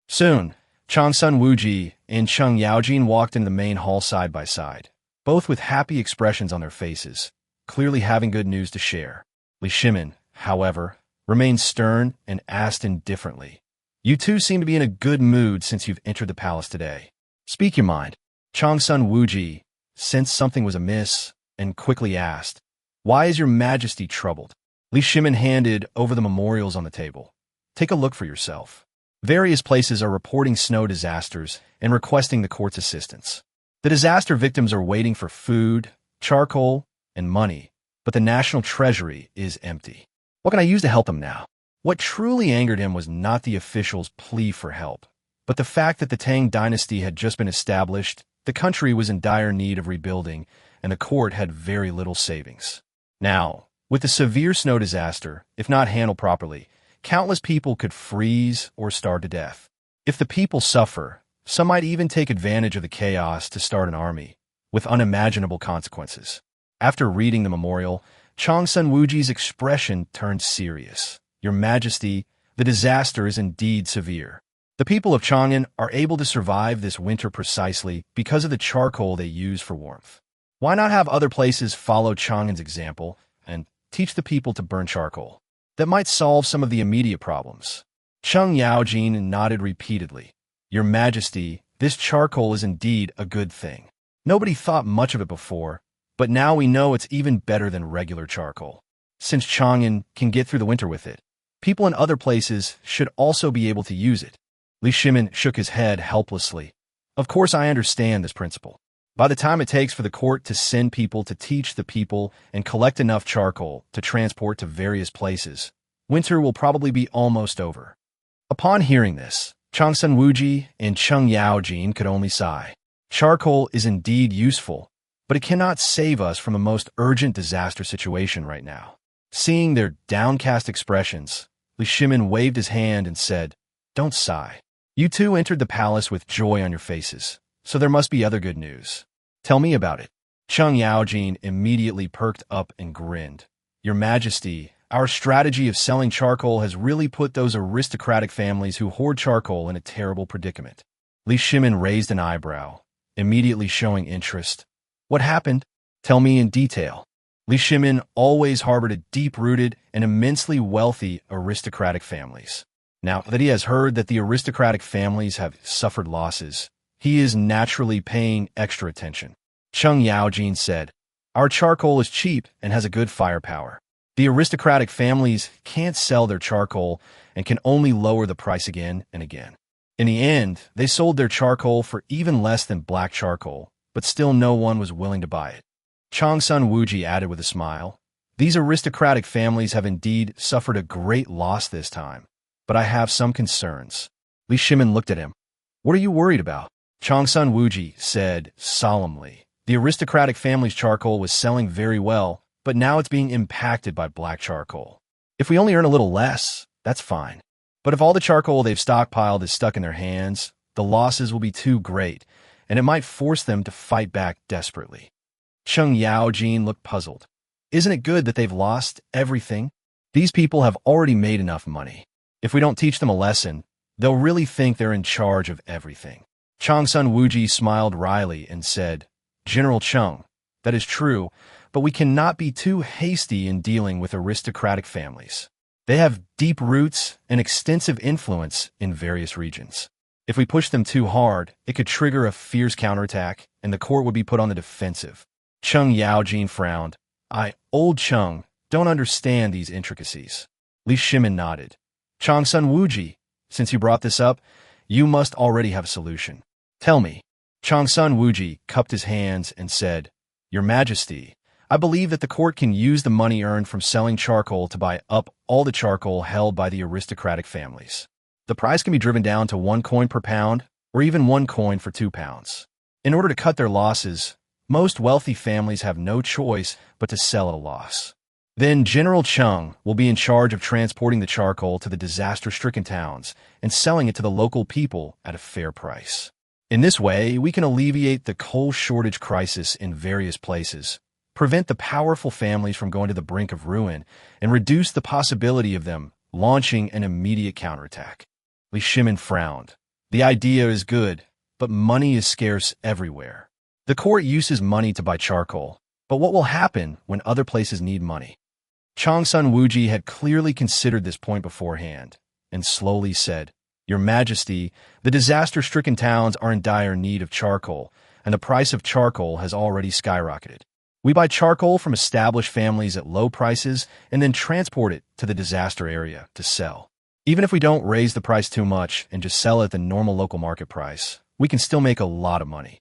A: Soon, Changsun Wuji and Cheng Yaojin walked in the main hall side by side, both with happy expressions on their faces, clearly having good news to share. Li Shimin, however, remained stern and asked indifferently, "You two seem to be in a good mood since you've entered the palace today. Speak your mind." Changsun Wuji sensed something was amiss and quickly asked, "Why is your majesty troubled?" Li Shimin handed over the memorials on the table. "Take a look for yourself. Various places are reporting snow disasters and requesting the court's assistance. The disaster victims are waiting for food, charcoal, and money, but the national treasury is empty. What can I use to help them now?" What truly angered him was not the official's plea for help, but the fact that the Tang Dynasty had just been established, the country was in dire need of rebuilding, and the court had very little savings. Now, with the severe snow disaster, if not handled properly, countless people could freeze or starve to death. If the people suffer, some might even take advantage of the chaos to start an army, with unimaginable consequences. After reading the memorial, Changsun Wuji's expression turned serious. "Your Majesty, the disaster is indeed severe. The people of Chang'an are able to survive this winter precisely because of the charcoal they use for warmth. Why not have other places follow Chang'an's example and teach the people to burn charcoal? That might solve some of the immediate problems." Cheng Yaojin nodded repeatedly. "Your Majesty, this charcoal is indeed a good thing. Nobody thought much of it before, but now we know it's even better than regular charcoal. Since Chang'an can get through the winter with it, people in other places should also be able to use it." Li Shimin shook his head helplessly. "Of course I understand this principle. By the time it takes for the court to send people to teach the people and collect enough charcoal to transport to various places, winter will probably be almost over." Upon hearing this, Changsun Wuji and Cheng Yaojin could only sigh. Charcoal is indeed useful, but it cannot save us from a most urgent disaster situation right now. Seeing their downcast expressions, Li Shimin waved his hand and said, "Don't sigh. You two entered the palace with joy on your faces, so there must be other good news. Tell me about it." Cheng Yaojin immediately perked up and grinned. "Your Majesty, our strategy of selling charcoal has really put those aristocratic families who hoard charcoal in a terrible predicament." Li Shimin raised an eyebrow, immediately showing interest. "What happened? Tell me in detail." Li Shimin always harbored a deep-rooted and immensely wealthy aristocratic families. Now that he has heard that the aristocratic families have suffered losses, he is naturally paying extra attention. Cheng Yaojin said, "Our charcoal is cheap and has a good firepower. The aristocratic families can't sell their charcoal and can only lower the price again and again. In the end, they sold their charcoal for even less than black charcoal, but still no one was willing to buy it." Changsun Wuji added with a smile, "These aristocratic families have indeed suffered a great loss this time, but I have some concerns." Li Shimin looked at him. "What are you worried about?" Changsun Wuji said solemnly, "The aristocratic family's charcoal was selling very well, but now it's being impacted by black charcoal. If we only earn a little less, that's fine. But if all the charcoal they've stockpiled is stuck in their hands, the losses will be too great, and it might force them to fight back desperately." Cheng Yaojin looked puzzled. "Isn't it good that they've lost everything? These people have already made enough money. If we don't teach them a lesson, they'll really think they're in charge of everything." Changsun Wuji smiled wryly and said, "General Cheng, that is true, but we cannot be too hasty in dealing with aristocratic families. They have deep roots and extensive influence in various regions. If we push them too hard, it could trigger a fierce counterattack, and the court would be put on the defensive." Cheng Yaojin frowned. Old Cheng, don't understand these intricacies." Li Shimin nodded. "Changsun Wuji, since you brought this up, you must already have a solution. Tell me." Changsun Wuji cupped his hands and said, "Your Majesty, I believe that the court can use the money earned from selling charcoal to buy up all the charcoal held by the aristocratic families. The price can be driven down to 1 coin per pound, or even 1 coin for 2 pounds. In order to cut their losses, most wealthy families have no choice but to sell at a loss. Then General Cheng will be in charge of transporting the charcoal to the disaster-stricken towns and selling it to the local people at a fair price. In this way, we can alleviate the coal shortage crisis in various places, prevent the powerful families from going to the brink of ruin, and reduce the possibility of them launching an immediate counterattack." Li Shimin frowned. The idea is good, but money is scarce everywhere. The court uses money to buy charcoal, but what will happen when other places need money? Changsun Wuji had clearly considered this point beforehand, and slowly said, Your Majesty, the disaster-stricken towns are in dire need of charcoal, and the price of charcoal has already skyrocketed. We buy charcoal from established families at low prices and then transport it to the disaster area to sell. Even if we don't raise the price too much and just sell it at the normal local market price, we can still make a lot of money.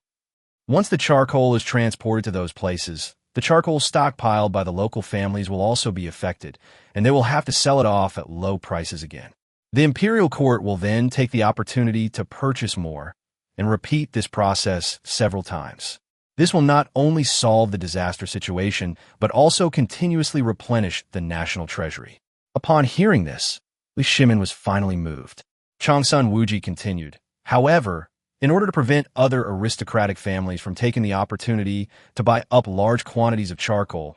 A: Once the charcoal is transported to those places, the charcoal stockpiled by the local families will also be affected, and they will have to sell it off at low prices again. The imperial court will then take the opportunity to purchase more and repeat this process several times. This will not only solve the disaster situation, but also continuously replenish the national treasury. Upon hearing this, Li Shimin was finally moved. Changsun Wuji continued, However, in order to prevent other aristocratic families from taking the opportunity to buy up large quantities of charcoal,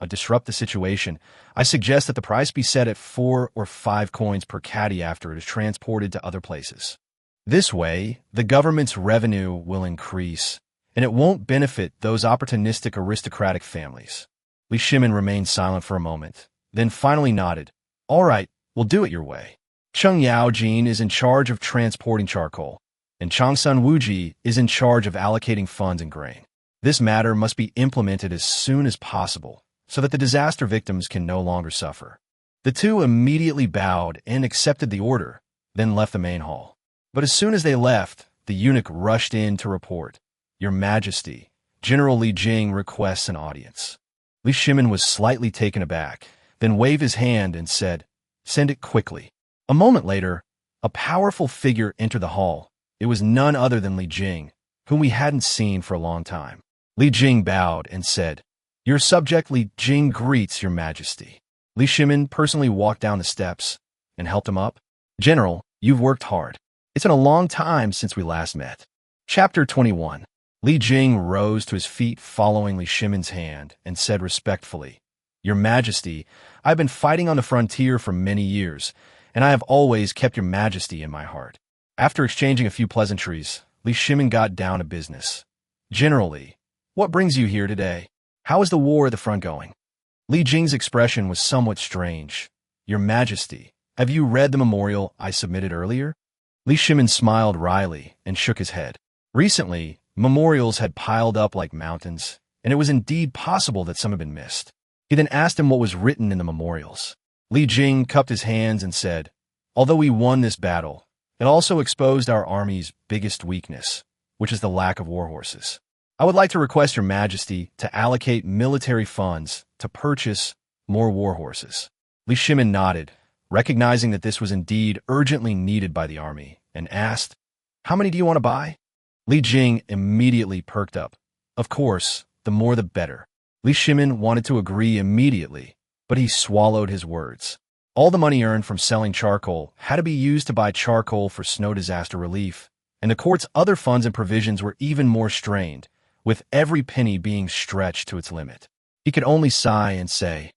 A: disrupt the situation, I suggest that the price be set at 4 or 5 coins per caddy after it is transported to other places. This way, the government's revenue will increase, and it won't benefit those opportunistic aristocratic families. Li Shimin remained silent for a moment, then finally nodded. All right, we'll do it your way. Cheng Yaojin is in charge of transporting charcoal, and Changsun Wuji is in charge of allocating funds and grain. This matter must be implemented as soon as possible, so that the disaster victims can no longer suffer. The two immediately bowed and accepted the order, then left the main hall. But as soon as they left, the eunuch rushed in to report, Your Majesty, General Li Jing requests an audience. Li Shimin was slightly taken aback, then waved his hand and said, Send it quickly. A moment later, a powerful figure entered the hall. It was none other than Li Jing, whom we hadn't seen for a long time. Li Jing bowed and said, Your subject Li Jing greets Your Majesty. Li Shimin personally walked down the steps and helped him up. General, you've worked hard. It's been a long time since we last met. Chapter 21. Li Jing rose to his feet following Li Shimin's hand and said respectfully, Your Majesty, I've been fighting on the frontier for many years, and I have always kept Your Majesty in my heart. After exchanging a few pleasantries, Li Shimin got down to business. Generally, what brings you here today? How is the war at the front going? Li Jing's expression was somewhat strange. Your Majesty, have you read the memorial I submitted earlier? Li Shimin smiled wryly and shook his head. Recently, memorials had piled up like mountains, and it was indeed possible that some had been missed. He then asked him what was written in the memorials. Li Jing cupped his hands and said, Although we won this battle, it also exposed our army's biggest weakness, which is the lack of war horses. I would like to request Your Majesty to allocate military funds to purchase more war horses. Li Shimin nodded, recognizing that this was indeed urgently needed by the army, and asked, How many do you want to buy? Li Jing immediately perked up. Of course, the more the better. Li Shimin wanted to agree immediately, but he swallowed his words. All the money earned from selling charcoal had to be used to buy charcoal for snow disaster relief, and the court's other funds and provisions were even more strained, with every penny being stretched to its limit. He could only sigh and say,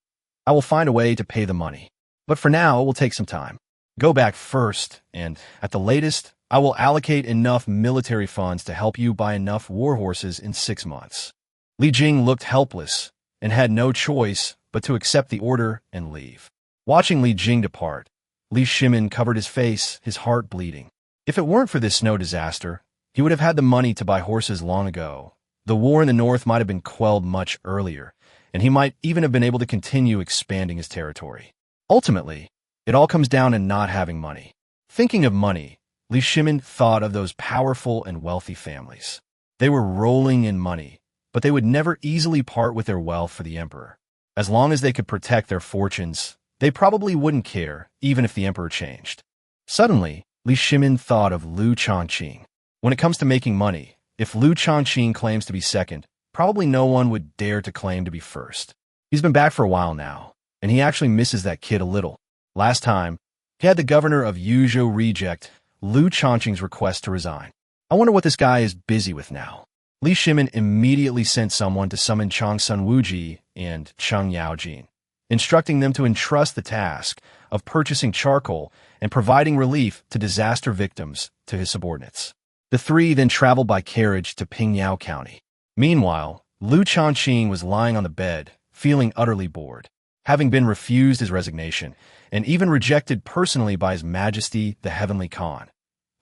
A: I will find a way to pay the money, but for now it will take some time. Go back first, and, at the latest, I will allocate enough military funds to help you buy enough war horses in 6 months. Li Jing looked helpless and had no choice but to accept the order and leave. Watching Li Jing depart, Li Shimin covered his face, his heart bleeding. If it weren't for this snow disaster, he would have had the money to buy horses long ago. The war in the north might have been quelled much earlier, and he might even have been able to continue expanding his territory. Ultimately, it all comes down to not having money. Thinking of money, Li Shimin thought of those powerful and wealthy families. They were rolling in money, but they would never easily part with their wealth for the emperor. As long as they could protect their fortunes, they probably wouldn't care, even if the emperor changed. Suddenly, Li Shimin thought of Liu Shaoqing. When it comes to making money, if Liu Shaoqing claims to be second, probably no one would dare to claim to be first. He's been back for a while now, and he actually misses that kid a little. Last time, he had the governor of Yuzhou reject Liu Shaoqing's request to resign. I wonder what this guy is busy with now. Li Shimin immediately sent someone to summon Changsun Wuji and Cheng Yaojin, instructing them to entrust the task of purchasing charcoal and providing relief to disaster victims to his subordinates. The three then traveled by carriage to Pingyao County. Meanwhile, Liu Shaoqing was lying on the bed, feeling utterly bored. Having been refused his resignation, and even rejected personally by His Majesty the Heavenly Khan,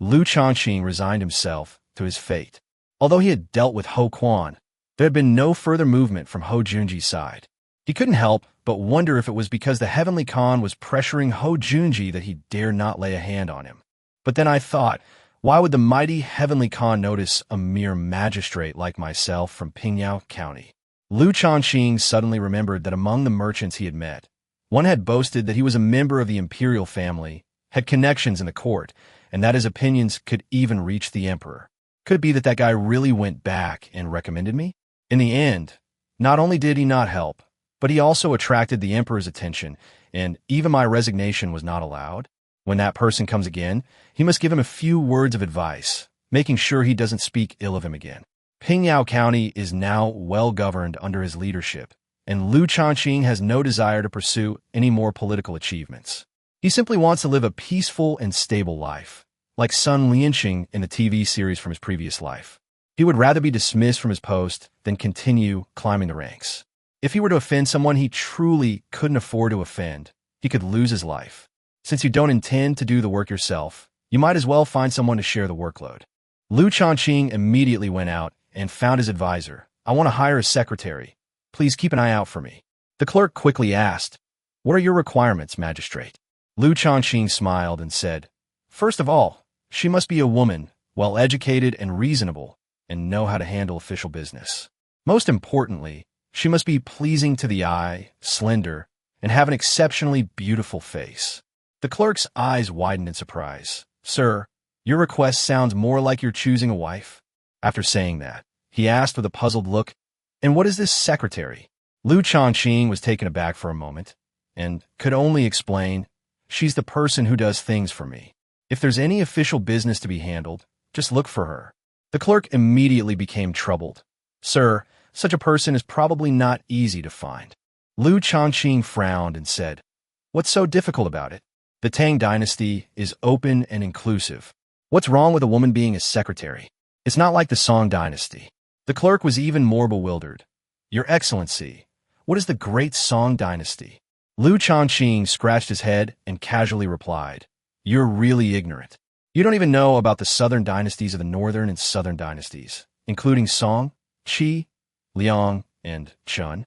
A: Liu Shaoqing resigned himself to his fate. Although he had dealt with Ho Quan, there had been no further movement from Ho Junji's side. He couldn't help but wonder if it was because the Heavenly Khan was pressuring Ho Junji that he dared not lay a hand on him. But then I thought, why would the mighty Heavenly Khan notice a mere magistrate like myself from Pingyao County? Liu Shaoqing suddenly remembered that among the merchants he had met, one had boasted that he was a member of the imperial family, had connections in the court, and that his opinions could even reach the emperor. Could it be that that guy really went back and recommended me? In the end, not only did he not help, but he also attracted the emperor's attention, and even my resignation was not allowed. When that person comes again, he must give him a few words of advice, making sure he doesn't speak ill of him again. Pingyao County is now well governed under his leadership, and Liu Shaoqing has no desire to pursue any more political achievements. He simply wants to live a peaceful and stable life, like Sun Lianxing in the TV series from his previous life. He would rather be dismissed from his post than continue climbing the ranks. If he were to offend someone he truly couldn't afford to offend, he could lose his life. Since you don't intend to do the work yourself, you might as well find someone to share the workload. Liu Shaoqing immediately went out and found his advisor. I want to hire a secretary. Please keep an eye out for me. The clerk quickly asked, What are your requirements, Magistrate? Liu Shaoqing smiled and said, First of all, she must be a woman, well-educated and reasonable, and know how to handle official business. Most importantly, she must be pleasing to the eye, slender, and have an exceptionally beautiful face. The clerk's eyes widened in surprise. Sir, your request sounds more like you're choosing a wife. After saying that, he asked with a puzzled look, And what is this secretary? Liu Shaoqing was taken aback for a moment, and could only explain, She's the person who does things for me. If there's any official business to be handled, just look for her. The clerk immediately became troubled. Sir, such a person is probably not easy to find. Liu Shaoqing frowned and said, What's so difficult about it? The Tang Dynasty is open and inclusive. What's wrong with a woman being a secretary? It's not like the Song Dynasty. The clerk was even more bewildered. Your Excellency, what is the Great Song Dynasty? Liu Shaoqing scratched his head and casually replied, You're really ignorant. You don't even know about the southern dynasties of the northern and southern dynasties, including Song, Qi, Liang, and Chun.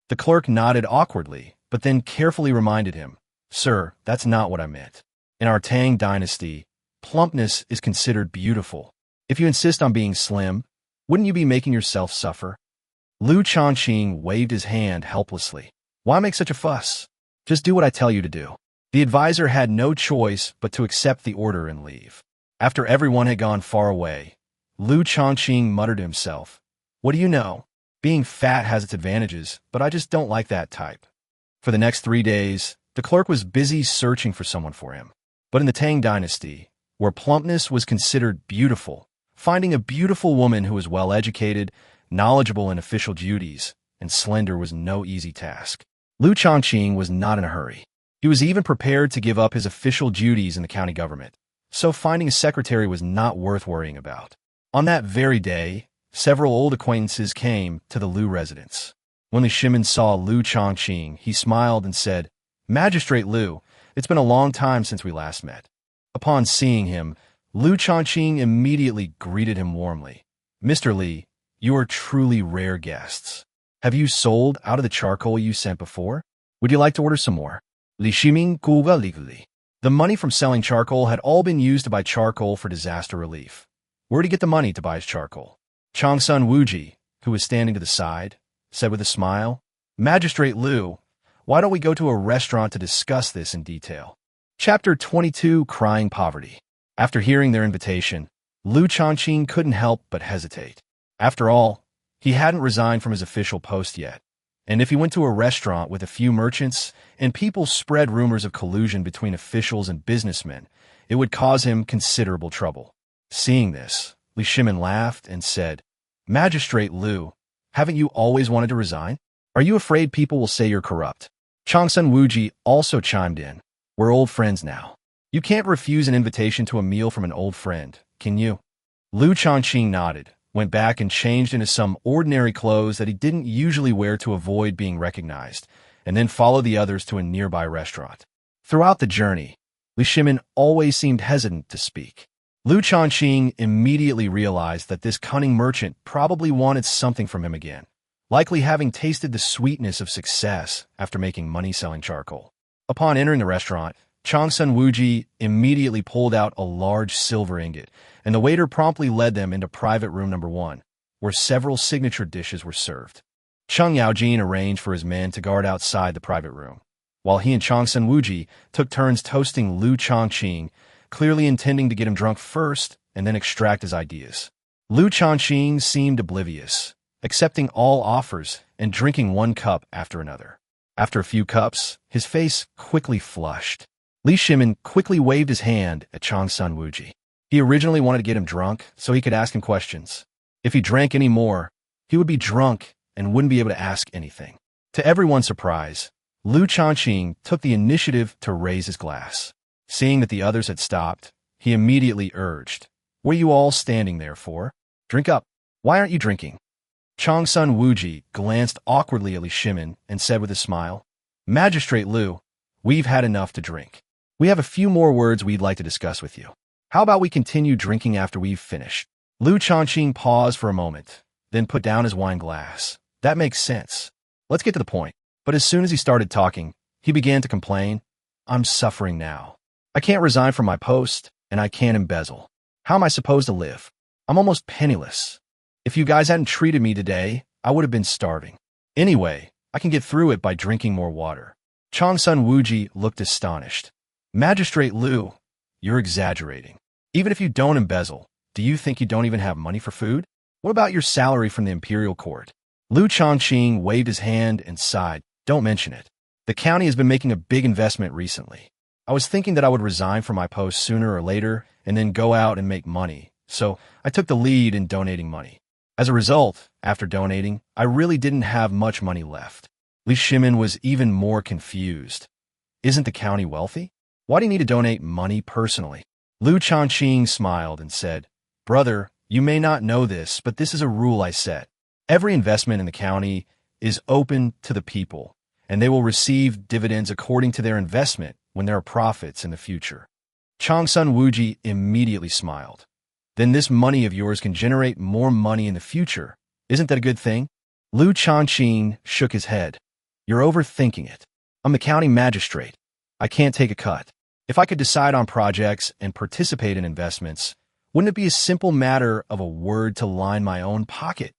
A: The clerk nodded awkwardly, but then carefully reminded him, Sir, that's not what I meant. In our Tang Dynasty, plumpness is considered beautiful. If you insist on being slim, wouldn't you be making yourself suffer? Liu Shaoqing waved his hand helplessly. Why make such a fuss? Just do what I tell you to do. The advisor had no choice but to accept the order and leave. After everyone had gone far away, Liu Shaoqing muttered to himself, What do you know? Being fat has its advantages, but I just don't like that type. For the next 3 days, the clerk was busy searching for someone for him. But in the Tang Dynasty, where plumpness was considered beautiful, finding a beautiful woman who was well-educated, knowledgeable in official duties, and slender was no easy task. Liu Shaoqing was not in a hurry. He was even prepared to give up his official duties in the county government, so finding a secretary was not worth worrying about. On that very day, several old acquaintances came to the Liu residence. When the Shimin saw Liu Shaoqing, he smiled and said, Magistrate Liu, it's been a long time since we last met. Upon seeing him, Liu Shaoqing immediately greeted him warmly. Mr. Li, you are truly rare guests. Have you sold out of the charcoal you sent before? Would you like to order some more? Li Shimin guga legally. The money from selling charcoal had all been used to buy charcoal for disaster relief. Where'd he get the money to buy his charcoal? Changsun Wuji, who was standing to the side, said with a smile, Magistrate Liu, why don't we go to a restaurant to discuss this in detail? Chapter 22, Crying Poverty. After hearing their invitation, Liu Shaoqing couldn't help but hesitate. After all, he hadn't resigned from his official post yet, and if he went to a restaurant with a few merchants and people spread rumors of collusion between officials and businessmen, it would cause him considerable trouble. Seeing this, Li Shimin laughed and said, Magistrate Liu, haven't you always wanted to resign? Are you afraid people will say you're corrupt? Changsun Wuji also chimed in. We're old friends now. You can't refuse an invitation to a meal from an old friend, can you? Liu Shaoqing nodded, went back and changed into some ordinary clothes that he didn't usually wear to avoid being recognized, and then followed the others to a nearby restaurant. Throughout the journey, Shimin always seemed hesitant to speak. Liu Shaoqing immediately realized that this cunning merchant probably wanted something from him again, likely having tasted the sweetness of success after making money selling charcoal. Upon entering the restaurant, Changsun Wuji immediately pulled out a large silver ingot, and the waiter promptly led them into private room number 1, where several signature dishes were served. Cheng Yaojin arranged for his men to guard outside the private room, while he and Changsun Wuji took turns toasting Liu Shaoqing, clearly intending to get him drunk first and then extract his ideas. Liu Shaoqing seemed oblivious, accepting all offers and drinking one cup after another. After a few cups, his face quickly flushed. Li Shimin quickly waved his hand at Changsun Wuji. He originally wanted to get him drunk so he could ask him questions. If he drank any more, he would be drunk and wouldn't be able to ask anything. To everyone's surprise, Liu Shaoqing took the initiative to raise his glass. Seeing that the others had stopped, he immediately urged, "What are you all standing there for? Drink up. Why aren't you drinking?" Changsun Wuji glanced awkwardly at Li Shimin and said with a smile, "Magistrate Liu, we've had enough to drink. We have a few more words we'd like to discuss with you. How about we continue drinking after we've finished?" Liu Shaoqing paused for a moment, then put down his wine glass. "That makes sense. Let's get to the point." But as soon as he started talking, he began to complain, "I'm suffering now. I can't resign from my post, and I can't embezzle. How am I supposed to live? I'm almost penniless. If you guys hadn't treated me today, I would have been starving. Anyway, I can get through it by drinking more water." Changsun Wuji looked astonished. "Magistrate Liu, you're exaggerating. Even if you don't embezzle, do you think you don't even have money for food? What about your salary from the imperial court?" Liu Shaoqing waved his hand and sighed. "Don't mention it. The county has been making a big investment recently. I was thinking that I would resign from my post sooner or later and then go out and make money, so I took the lead in donating money. As a result, after donating, I really didn't have much money left." Li Shimin was even more confused. "Isn't the county wealthy? Why do you need to donate money personally?" Liu Shaoqing smiled and said, "Brother, you may not know this, but this is a rule I set. Every investment in the county is open to the people, and they will receive dividends according to their investment when there are profits in the future." Changsun Wuji immediately smiled. "Then this money of yours can generate more money in the future. Isn't that a good thing?" Liu Shaoqing shook his head. "You're overthinking it. I'm the county magistrate. I can't take a cut. If I could decide on projects and participate in investments, wouldn't it be a simple matter of a word to line my own pocket?"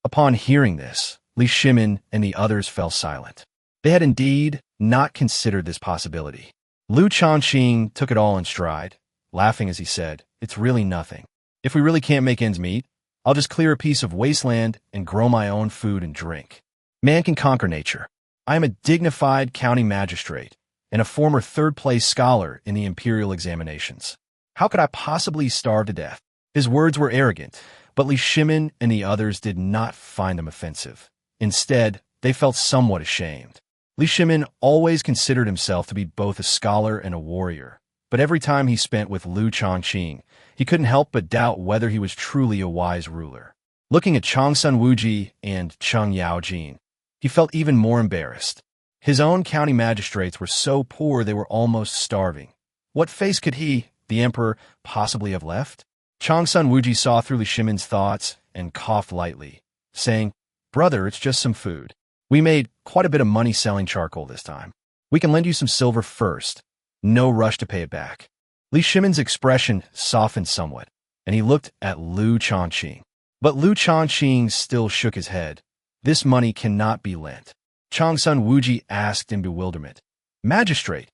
A: Upon hearing this, Li Shimin and the others fell silent. They had indeed not considered this possibility. Liu Shaoqing took it all in stride, laughing as he said, "It's really nothing. If we really can't make ends meet, I'll just clear a piece of wasteland and grow my own food and drink. Man can conquer nature. I am a dignified county magistrate and a former third-place scholar in the imperial examinations. How could I possibly starve to death?" His words were arrogant, but Li Shimin and the others did not find them offensive. Instead, they felt somewhat ashamed. Li Shimin always considered himself to be both a scholar and a warrior, but every time he spent with Liu Shaoqing, he couldn't help but doubt whether he was truly a wise ruler. Looking at Changsun Wuji and Cheng Yaojin, he felt even more embarrassed. His own county magistrates were so poor they were almost starving. What face could he, the emperor, possibly have left? Changsun Wuji saw through Li Shimin's thoughts and coughed lightly, saying, "Brother, it's just some food. We made quite a bit of money selling charcoal this time. We can lend you some silver first. No rush to pay it back." Li Shimin's expression softened somewhat, and he looked at Liu Shaoqing. But Liu Shaoqing still shook his head. "This money cannot be lent." Changsun Wuji asked in bewilderment, "Magistrate,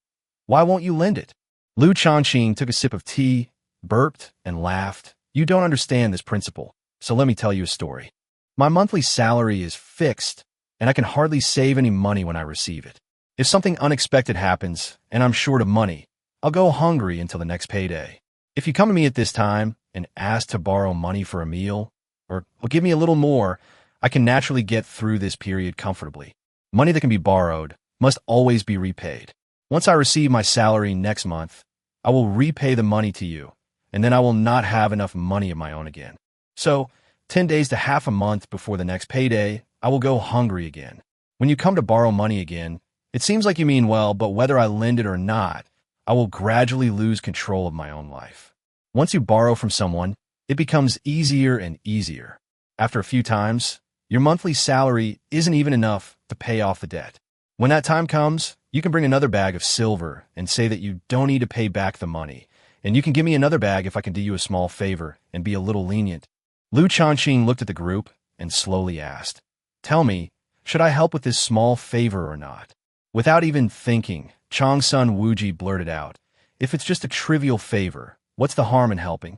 A: why won't you lend it?" Liu Shaoqing took a sip of tea, burped, and laughed. "You don't understand this principle, so let me tell you a story. My monthly salary is fixed, and I can hardly save any money when I receive it. If something unexpected happens, and I'm short of money, I'll go hungry until the next payday. If you come to me at this time and ask to borrow money for a meal, or give me a little more, I can naturally get through this period comfortably. Money that can be borrowed must always be repaid. Once I receive my salary next month, I will repay the money to you, and then I will not have enough money of my own again. So, 10 days to half a month before the next payday, I will go hungry again. When you come to borrow money again, it seems like you mean well, but whether I lend it or not, I will gradually lose control of my own life. Once you borrow from someone, it becomes easier and easier. After a few times, your monthly salary isn't even enough to pay off the debt. When that time comes, you can bring another bag of silver and say that you don't need to pay back the money, and you can give me another bag if I can do you a small favor and be a little lenient. Liu Shaoqing looked at the group and slowly asked, "Tell me, should I help with this small favor or not?" Without even thinking, Changsun Wuji blurted out, "If it's just a trivial favor, what's the harm in helping?"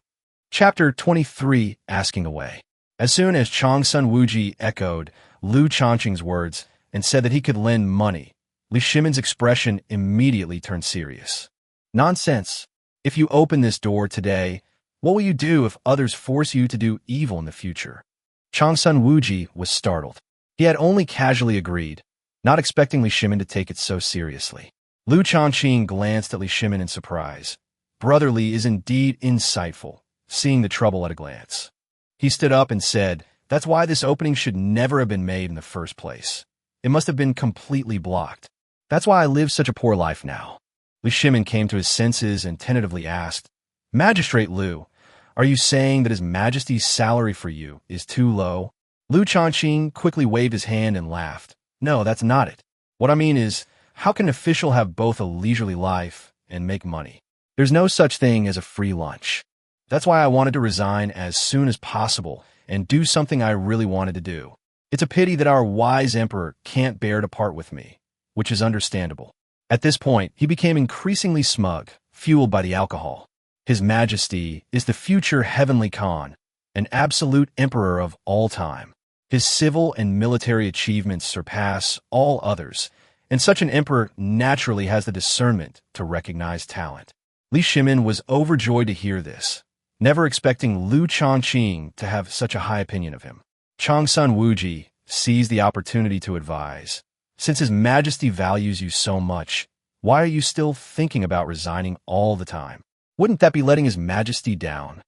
A: Chapter 23, Asking Away. As soon as Changsun Wuji echoed Liu Shaoqing's words and said that he could lend money, Li Shimin's expression immediately turned serious. "Nonsense. If you open this door today, what will you do if others force you to do evil in the future?" Changsun Wuji was startled. He had only casually agreed, not expecting Li Shimin to take it so seriously. Liu Shaoqing glanced at Li Shimin in surprise. Brother Li is indeed insightful, seeing the trouble at a glance. He stood up and said, "That's why this opening should never have been made in the first place. It must have been completely blocked. That's why I live such a poor life now." Li Shimin came to his senses and tentatively asked, "Magistrate Liu, are you saying that His Majesty's salary for you is too low?" Liu Shaoqing quickly waved his hand and laughed. "No, that's not it. What I mean is, how can an official have both a leisurely life and make money? There's no such thing as a free lunch. That's why I wanted to resign as soon as possible and do something I really wanted to do. It's a pity that our wise emperor can't bear to part with me, which is understandable." At this point, he became increasingly smug, fueled by the alcohol. His Majesty is the future heavenly Khan, an absolute emperor of all time. His civil and military achievements surpass all others, and such an emperor naturally has the discernment to recognize talent. Li Shimin was overjoyed to hear this, never expecting Liu Shaoqing to have such a high opinion of him. Changsun Wuji seized the opportunity to advise, "Since His Majesty values you so much, why are you still thinking about resigning all the time? Wouldn't that be letting His Majesty down?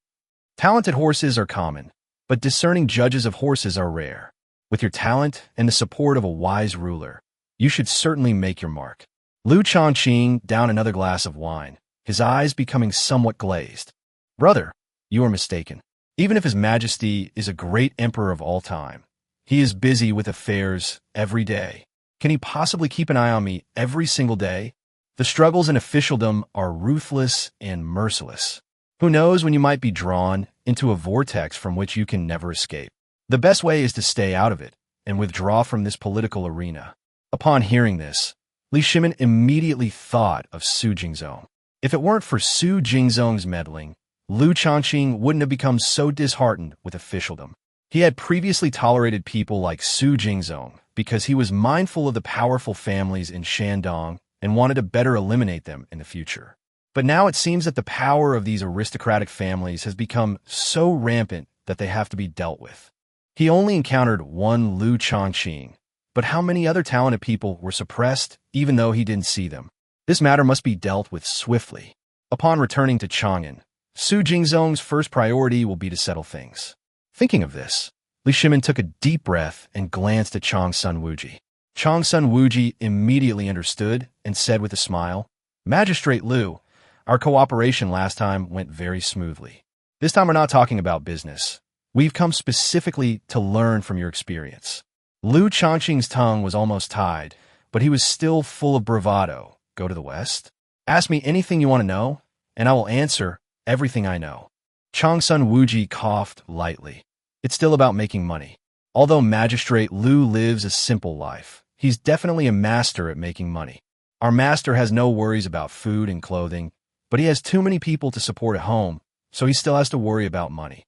A: Talented horses are common, but discerning judges of horses are rare. With your talent and the support of a wise ruler, you should certainly make your mark." Liu Shaoqing downed another glass of wine, his eyes becoming somewhat glazed. "Brother, you are mistaken. Even if His Majesty is a great emperor of all time, he is busy with affairs every day. Can he possibly keep an eye on me every single day? The struggles in officialdom are ruthless and merciless. Who knows when you might be drawn into a vortex from which you can never escape? The best way is to stay out of it and withdraw from this political arena." Upon hearing this, Li Shimin immediately thought of Su Jingzong. If it weren't for Su Jingzong's meddling, Liu Shaoqing wouldn't have become so disheartened with officialdom. He had previously tolerated people like Su Jingzong because he was mindful of the powerful families in Shandong and wanted to better eliminate them in the future. But now it seems that the power of these aristocratic families has become so rampant that they have to be dealt with. He only encountered one Liu Shaoqing, but how many other talented people were suppressed even though he didn't see them? This matter must be dealt with swiftly. Upon returning to Chang'an, Su Jingzong's first priority will be to settle things. Thinking of this, Li Shimin took a deep breath and glanced at Changsun Wuji. Changsun Wuji immediately understood and said with a smile, "Magistrate Liu, our cooperation last time went very smoothly. This time we're not talking about business. We've come specifically to learn from your experience." Liu Shaoqing's tongue was almost tied, but he was still full of bravado. "Go to the West? Ask me anything you want to know, and I will answer everything I know." Changsun Wuji coughed lightly. "It's still about making money. Although Magistrate Liu lives a simple life, he's definitely a master at making money. Our master has no worries about food and clothing, but he has too many people to support at home, so he still has to worry about money.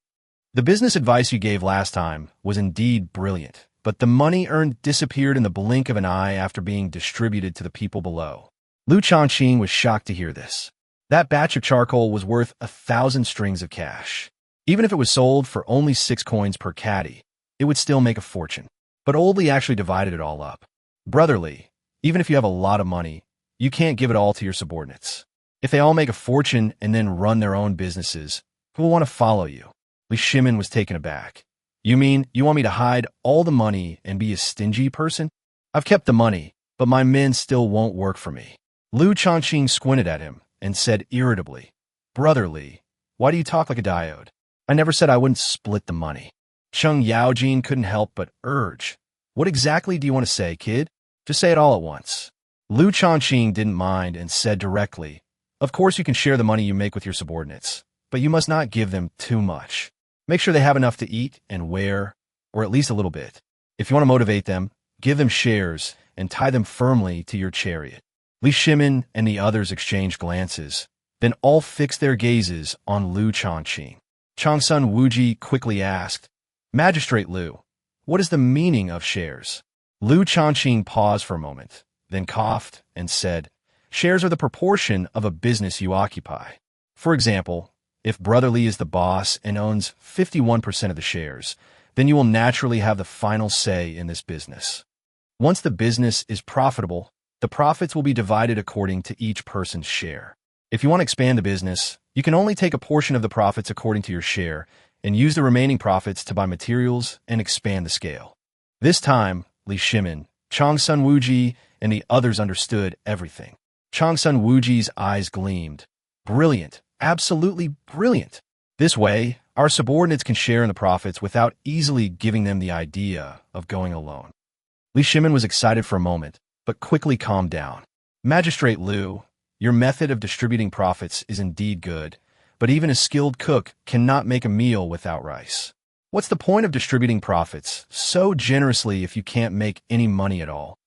A: The business advice you gave last time was indeed brilliant, but the money earned disappeared in the blink of an eye after being distributed to the people below." Liu Shaoqing was shocked to hear this. That batch of charcoal was worth 1,000 strings of cash. Even if it was sold for only 6 coins per caddy, it would still make a fortune. But Old Li actually divided it all up. "Brother Li, even if you have a lot of money, You can't give it all to your subordinates. If they all make a fortune and then run their own businesses, who will want to follow you? Li Shimin was taken aback. You mean you want me to hide all the money and be a stingy person? I've kept the money, but my men still won't work for me. Liu Shaoqing squinted at him and said irritably, Brother Li, why do you talk like a diode? I never said I wouldn't split the money. Cheng Yaojin couldn't help but urge. What exactly do you want to say, kid? Just say it all at once. Liu Shaoqing didn't mind and said directly, Of course you can share the money you make with your subordinates, but you must not give them too much. Make sure they have enough to eat and wear, or at least a little bit. If you want to motivate them, give them shares and tie them firmly to your chariot. Li Shimin and the others exchanged glances, then all fixed their gazes on Liu Shaoqing. Changsun Wuji quickly asked, Magistrate Liu, what is the meaning of shares? Liu Shaoqing paused for a moment, then coughed and said, Shares are the proportion of a business you occupy. For example, if Brother Li is the boss and owns 51% of the shares, then you will naturally have the final say in this business. Once the business is profitable, the profits will be divided according to each person's share. If you want to expand the business, you can only take a portion of the profits according to your share and use the remaining profits to buy materials and expand the scale. This time, Li Shimin, Changsun Wuji, and the others understood everything. Changsun Wuji's eyes gleamed. Brilliant, absolutely brilliant. This way, our subordinates can share in the profits without easily giving them the idea of going alone. Li Shimin was excited for a moment, but quickly calmed down. Magistrate Liu, your method of distributing profits is indeed good, but even a skilled cook cannot make a meal without rice. What's the point of distributing profits so generously if you can't make any money at all?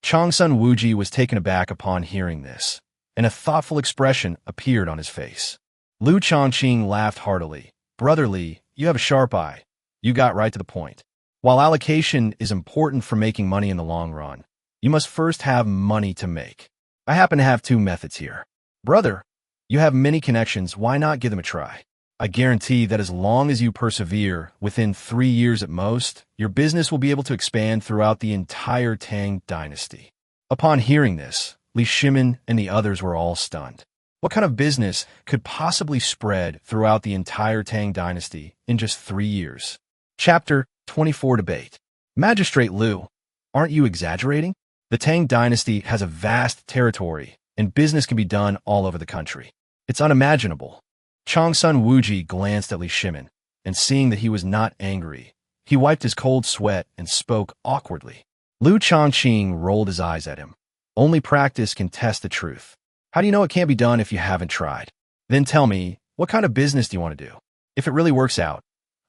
A: Changsun Wuji was taken aback upon hearing this, and a thoughtful expression appeared on his face. Liu Shaoqing laughed heartily. Brother Li, you have a sharp eye. You got right to the point. While allocation is important for making money in the long run, you must first have money to make. I happen to have two methods here. Brother, you have many connections, why not give them a try? I guarantee that as long as you persevere, within 3 years at most, your business will be able to expand throughout the entire Tang Dynasty. Upon hearing this, Li Shimin and the others were all stunned. What kind of business could possibly spread throughout the entire Tang Dynasty in just 3 years? Chapter 24 Debate. Magistrate Liu, aren't you exaggerating? The Tang Dynasty has a vast territory, and business can be done all over the country. It's unimaginable. Changsun Wuji glanced at Li Shimin, and seeing that he was not angry, he wiped his cold sweat and spoke awkwardly. Liu Shaoqing rolled his eyes at him. Only practice can test the truth. How do you know it can't be done if you haven't tried? Then tell me, what kind of business do you want to do? If it really works out,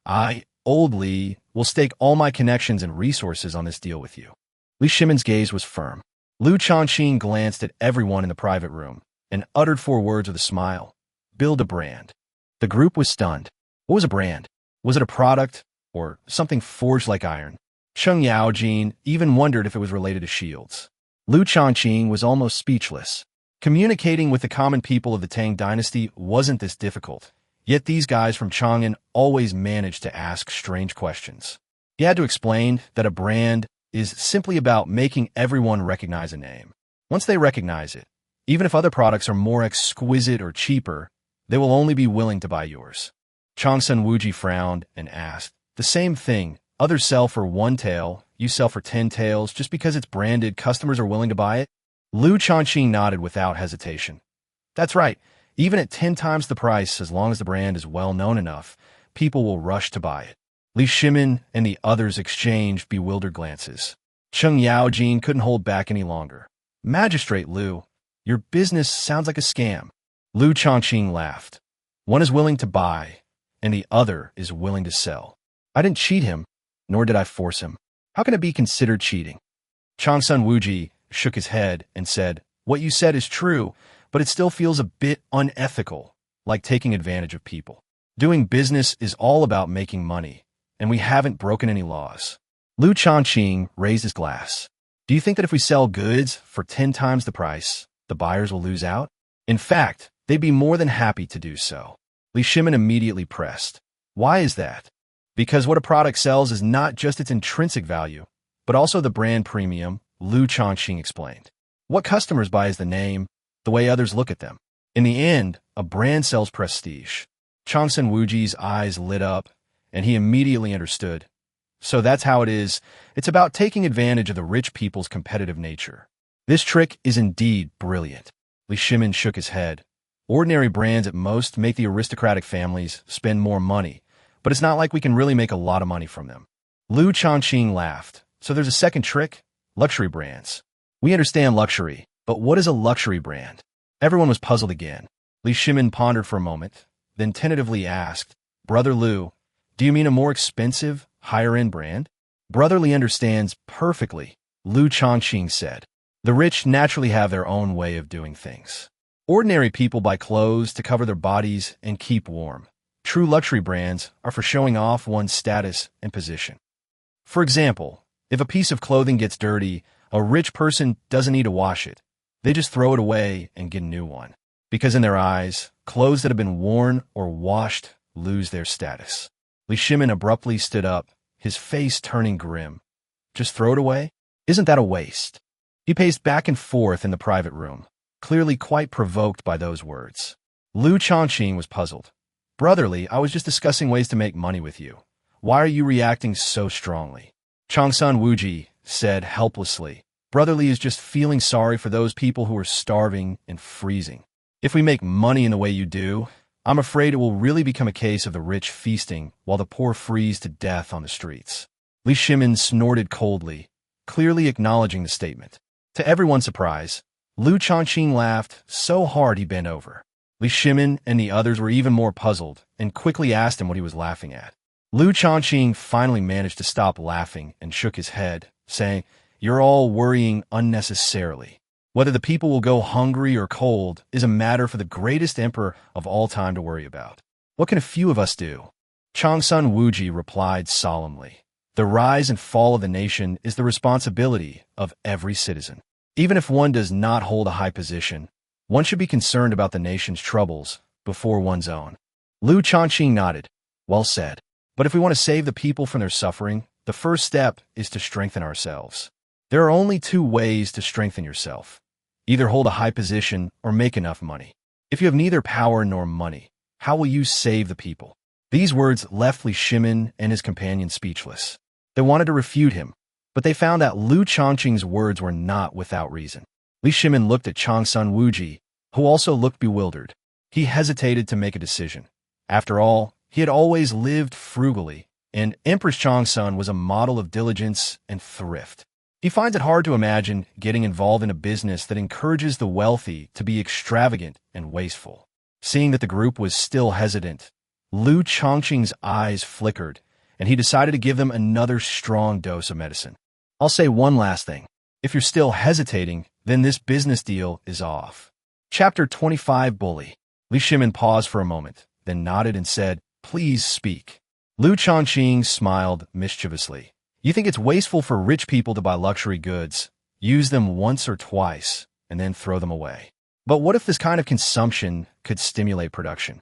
A: I, old Li, will stake all my connections and resources on this deal with you. Li Shimin's gaze was firm. Liu Shaoqing glanced at everyone in the private room and uttered 4 words with a smile. Build a brand. The group was stunned. What was a brand? Was it a product or something forged like iron? Cheng Yaojin even wondered if it was related to shields. Liu Shaoqing was almost speechless. Communicating with the common people of the Tang Dynasty wasn't this difficult, yet these guys from Chang'an always managed to ask strange questions. He had to explain that a brand is simply about making everyone recognize a name. Once they recognize it, even if other products are more exquisite or cheaper, they will only be willing to buy yours. Changsun Wuji frowned and asked, the same thing, others sell for 1 tael, you sell for 10 taels, just because it's branded, customers are willing to buy it? Liu Shaoqing nodded without hesitation. That's right, even at 10 times the price, as long as the brand is well known enough, people will rush to buy it. Li Shimin and the others exchanged bewildered glances. Cheng Yaojin couldn't hold back any longer. Magistrate Liu, your business sounds like a scam. Liu Shaoqing laughed. One is willing to buy, and the other is willing to sell. I didn't cheat him, nor did I force him. How can it be considered cheating? Changsun Wuji shook his head and said, what you said is true, but it still feels a bit unethical, like taking advantage of people. Doing business is all about making money, and we haven't broken any laws. Liu Shaoqing raised his glass. Do you think that if we sell goods for 10 times the price, the buyers will lose out? In fact, they'd be more than happy to do so. Li Shimin immediately pressed. Why is that? Because what a product sells is not just its intrinsic value, but also the brand premium, Liu Shaoqing explained. What customers buy is the name, the way others look at them. In the end, a brand sells prestige. Changsun Wuji's eyes lit up, and he immediately understood. So that's how it is. It's about taking advantage of the rich people's competitive nature. This trick is indeed brilliant. Li Shimin shook his head. Ordinary brands at most make the aristocratic families spend more money, but it's not like we can really make a lot of money from them. Liu Shaoqing laughed. So there's a second trick? Luxury brands. We understand luxury, but what is a luxury brand? Everyone was puzzled again. Li Shimin pondered for a moment, then tentatively asked, Brother Liu, do you mean a more expensive, higher-end brand? Brother Li understands perfectly, Liu Shaoqing said. The rich naturally have their own way of doing things. Ordinary people buy clothes to cover their bodies and keep warm. True luxury brands are for showing off one's status and position. For example, if a piece of clothing gets dirty, a rich person doesn't need to wash it. They just throw it away and get a new one. Because in their eyes, clothes that have been worn or washed lose their status. Li Shimin abruptly stood up, his face turning grim. Just throw it away? Isn't that a waste? He paced back and forth in the private room, clearly quite provoked by those words. Liu Shaoqing was puzzled. Brotherly, I was just discussing ways to make money with you. Why are you reacting so strongly? Changsun Wuji said helplessly. Brotherly is just feeling sorry for those people who are starving and freezing. If we make money in the way you do, I'm afraid it will really become a case of the rich feasting while the poor freeze to death on the streets. Li Shimin snorted coldly, clearly acknowledging the statement. To everyone's surprise, Liu Shaoqing laughed so hard he bent over. Li Shimin and the others were even more puzzled and quickly asked him what he was laughing at. Liu Shaoqing finally managed to stop laughing and shook his head, saying, You're all worrying unnecessarily. Whether the people will go hungry or cold is a matter for the greatest emperor of all time to worry about. What can a few of us do? Changsun Wuji replied solemnly. The rise and fall of the nation is the responsibility of every citizen. Even if one does not hold a high position, one should be concerned about the nation's troubles before one's own. Liu Shaoqing nodded. Well said. But if we want to save the people from their suffering, the first step is to strengthen ourselves. There are only two ways to strengthen yourself. Either hold a high position or make enough money. If you have neither power nor money, how will you save the people? These words left Li Shimin and his companion speechless. They wanted to refute him, but they found that Liu Shaoqing's words were not without reason. Li Shimin looked at Changsun Wuji, who also looked bewildered. He hesitated to make a decision. After all, he had always lived frugally, and Empress Changsun was a model of diligence and thrift. He finds it hard to imagine getting involved in a business that encourages the wealthy to be extravagant and wasteful. Seeing that the group was still hesitant, Liu Shaoqing's eyes flickered, and he decided to give them another strong dose of medicine. I'll say one last thing. If you're still hesitating, then this business deal is off. Chapter 25 Bully. Li Shimin paused for a moment, then nodded and said, Please speak. Liu Shaoqing smiled mischievously. You think it's wasteful for rich people to buy luxury goods, use them once or twice, and then throw them away. But what if this kind of consumption could stimulate production?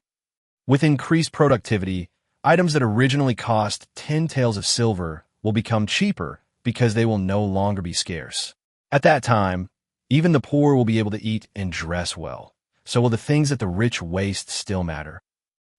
A: With increased productivity, items that originally cost 10 taels of silver will become cheaper because they will no longer be scarce. At that time, even the poor will be able to eat and dress well. So will the things that the rich waste still matter?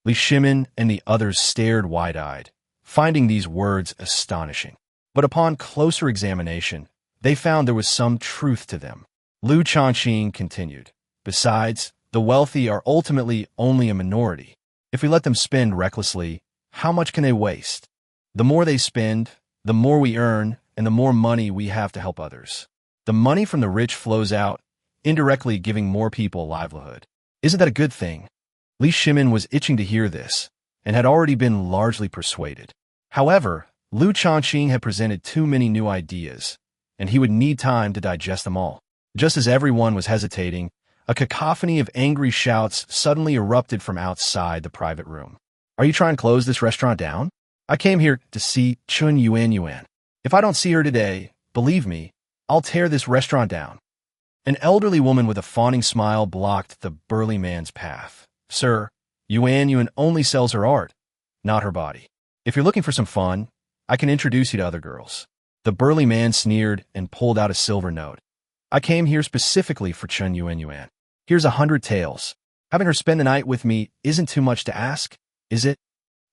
A: Li Shimin and the others stared wide-eyed, finding these words astonishing. But upon closer examination, they found there was some truth to them. Liu Shaoqing continued. Besides, the wealthy are ultimately only a minority. If we let them spend recklessly, how much can they waste? The more they spend, the more we earn, and the more money we have to help others. The money from the rich flows out, indirectly giving more people a livelihood. Isn't that a good thing? Li Shimin was itching to hear this, and had already been largely persuaded. However, Liu Shaoqing had presented too many new ideas, and he would need time to digest them all. Just as everyone was hesitating, a cacophony of angry shouts suddenly erupted from outside the private room. Are you trying to close this restaurant down? I came here to see Chun Yuan. If I don't see her today, believe me, I'll tear this restaurant down. An elderly woman with a fawning smile blocked the burly man's path. Sir, Yuan only sells her art, not her body. If you're looking for some fun, I can introduce you to other girls. The burly man sneered and pulled out a silver note. I came here specifically for Chen Yuan. Here's 100 taels. Having her spend the night with me isn't too much to ask, is it?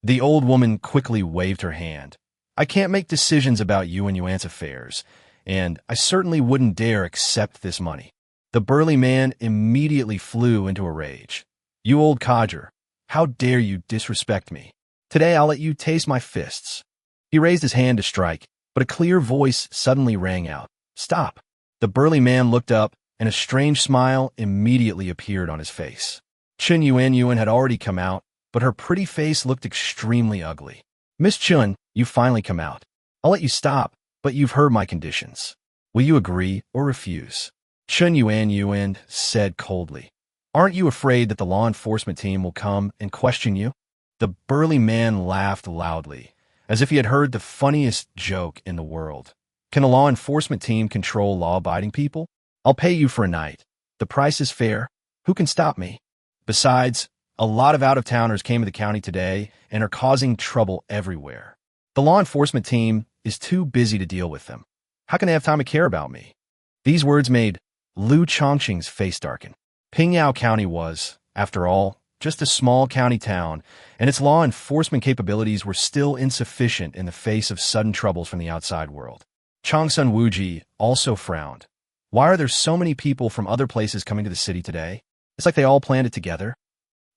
A: The old woman quickly waved her hand. I can't make decisions about Yuan's affairs, and I certainly wouldn't dare accept this money. The burly man immediately flew into a rage. You old codger, how dare you disrespect me? Today I'll let you taste my fists. He raised his hand to strike, but a clear voice suddenly rang out. Stop. The burly man looked up, and a strange smile immediately appeared on his face. Chen Yuan had already come out, but her pretty face looked extremely ugly. Miss Chun, you finally come out. I'll let you stop, but you've heard my conditions. Will you agree or refuse? Chen Yuan said coldly. Aren't you afraid that the law enforcement team will come and question you? The burly man laughed loudly, as if he had heard the funniest joke in the world. Can the law enforcement team control law-abiding people? I'll pay you for a night. The price is fair. Who can stop me? Besides, a lot of out-of-towners came to the county today and are causing trouble everywhere. The law enforcement team is too busy to deal with them. How can they have time to care about me? These words made Liu Shaoqing's face darken. Pingyao County was, after all, just a small county town, and its law enforcement capabilities were still insufficient in the face of sudden troubles from the outside world. Changsun Wuji also frowned. Why are there so many people from other places coming to the city today? It's like they all planned it together.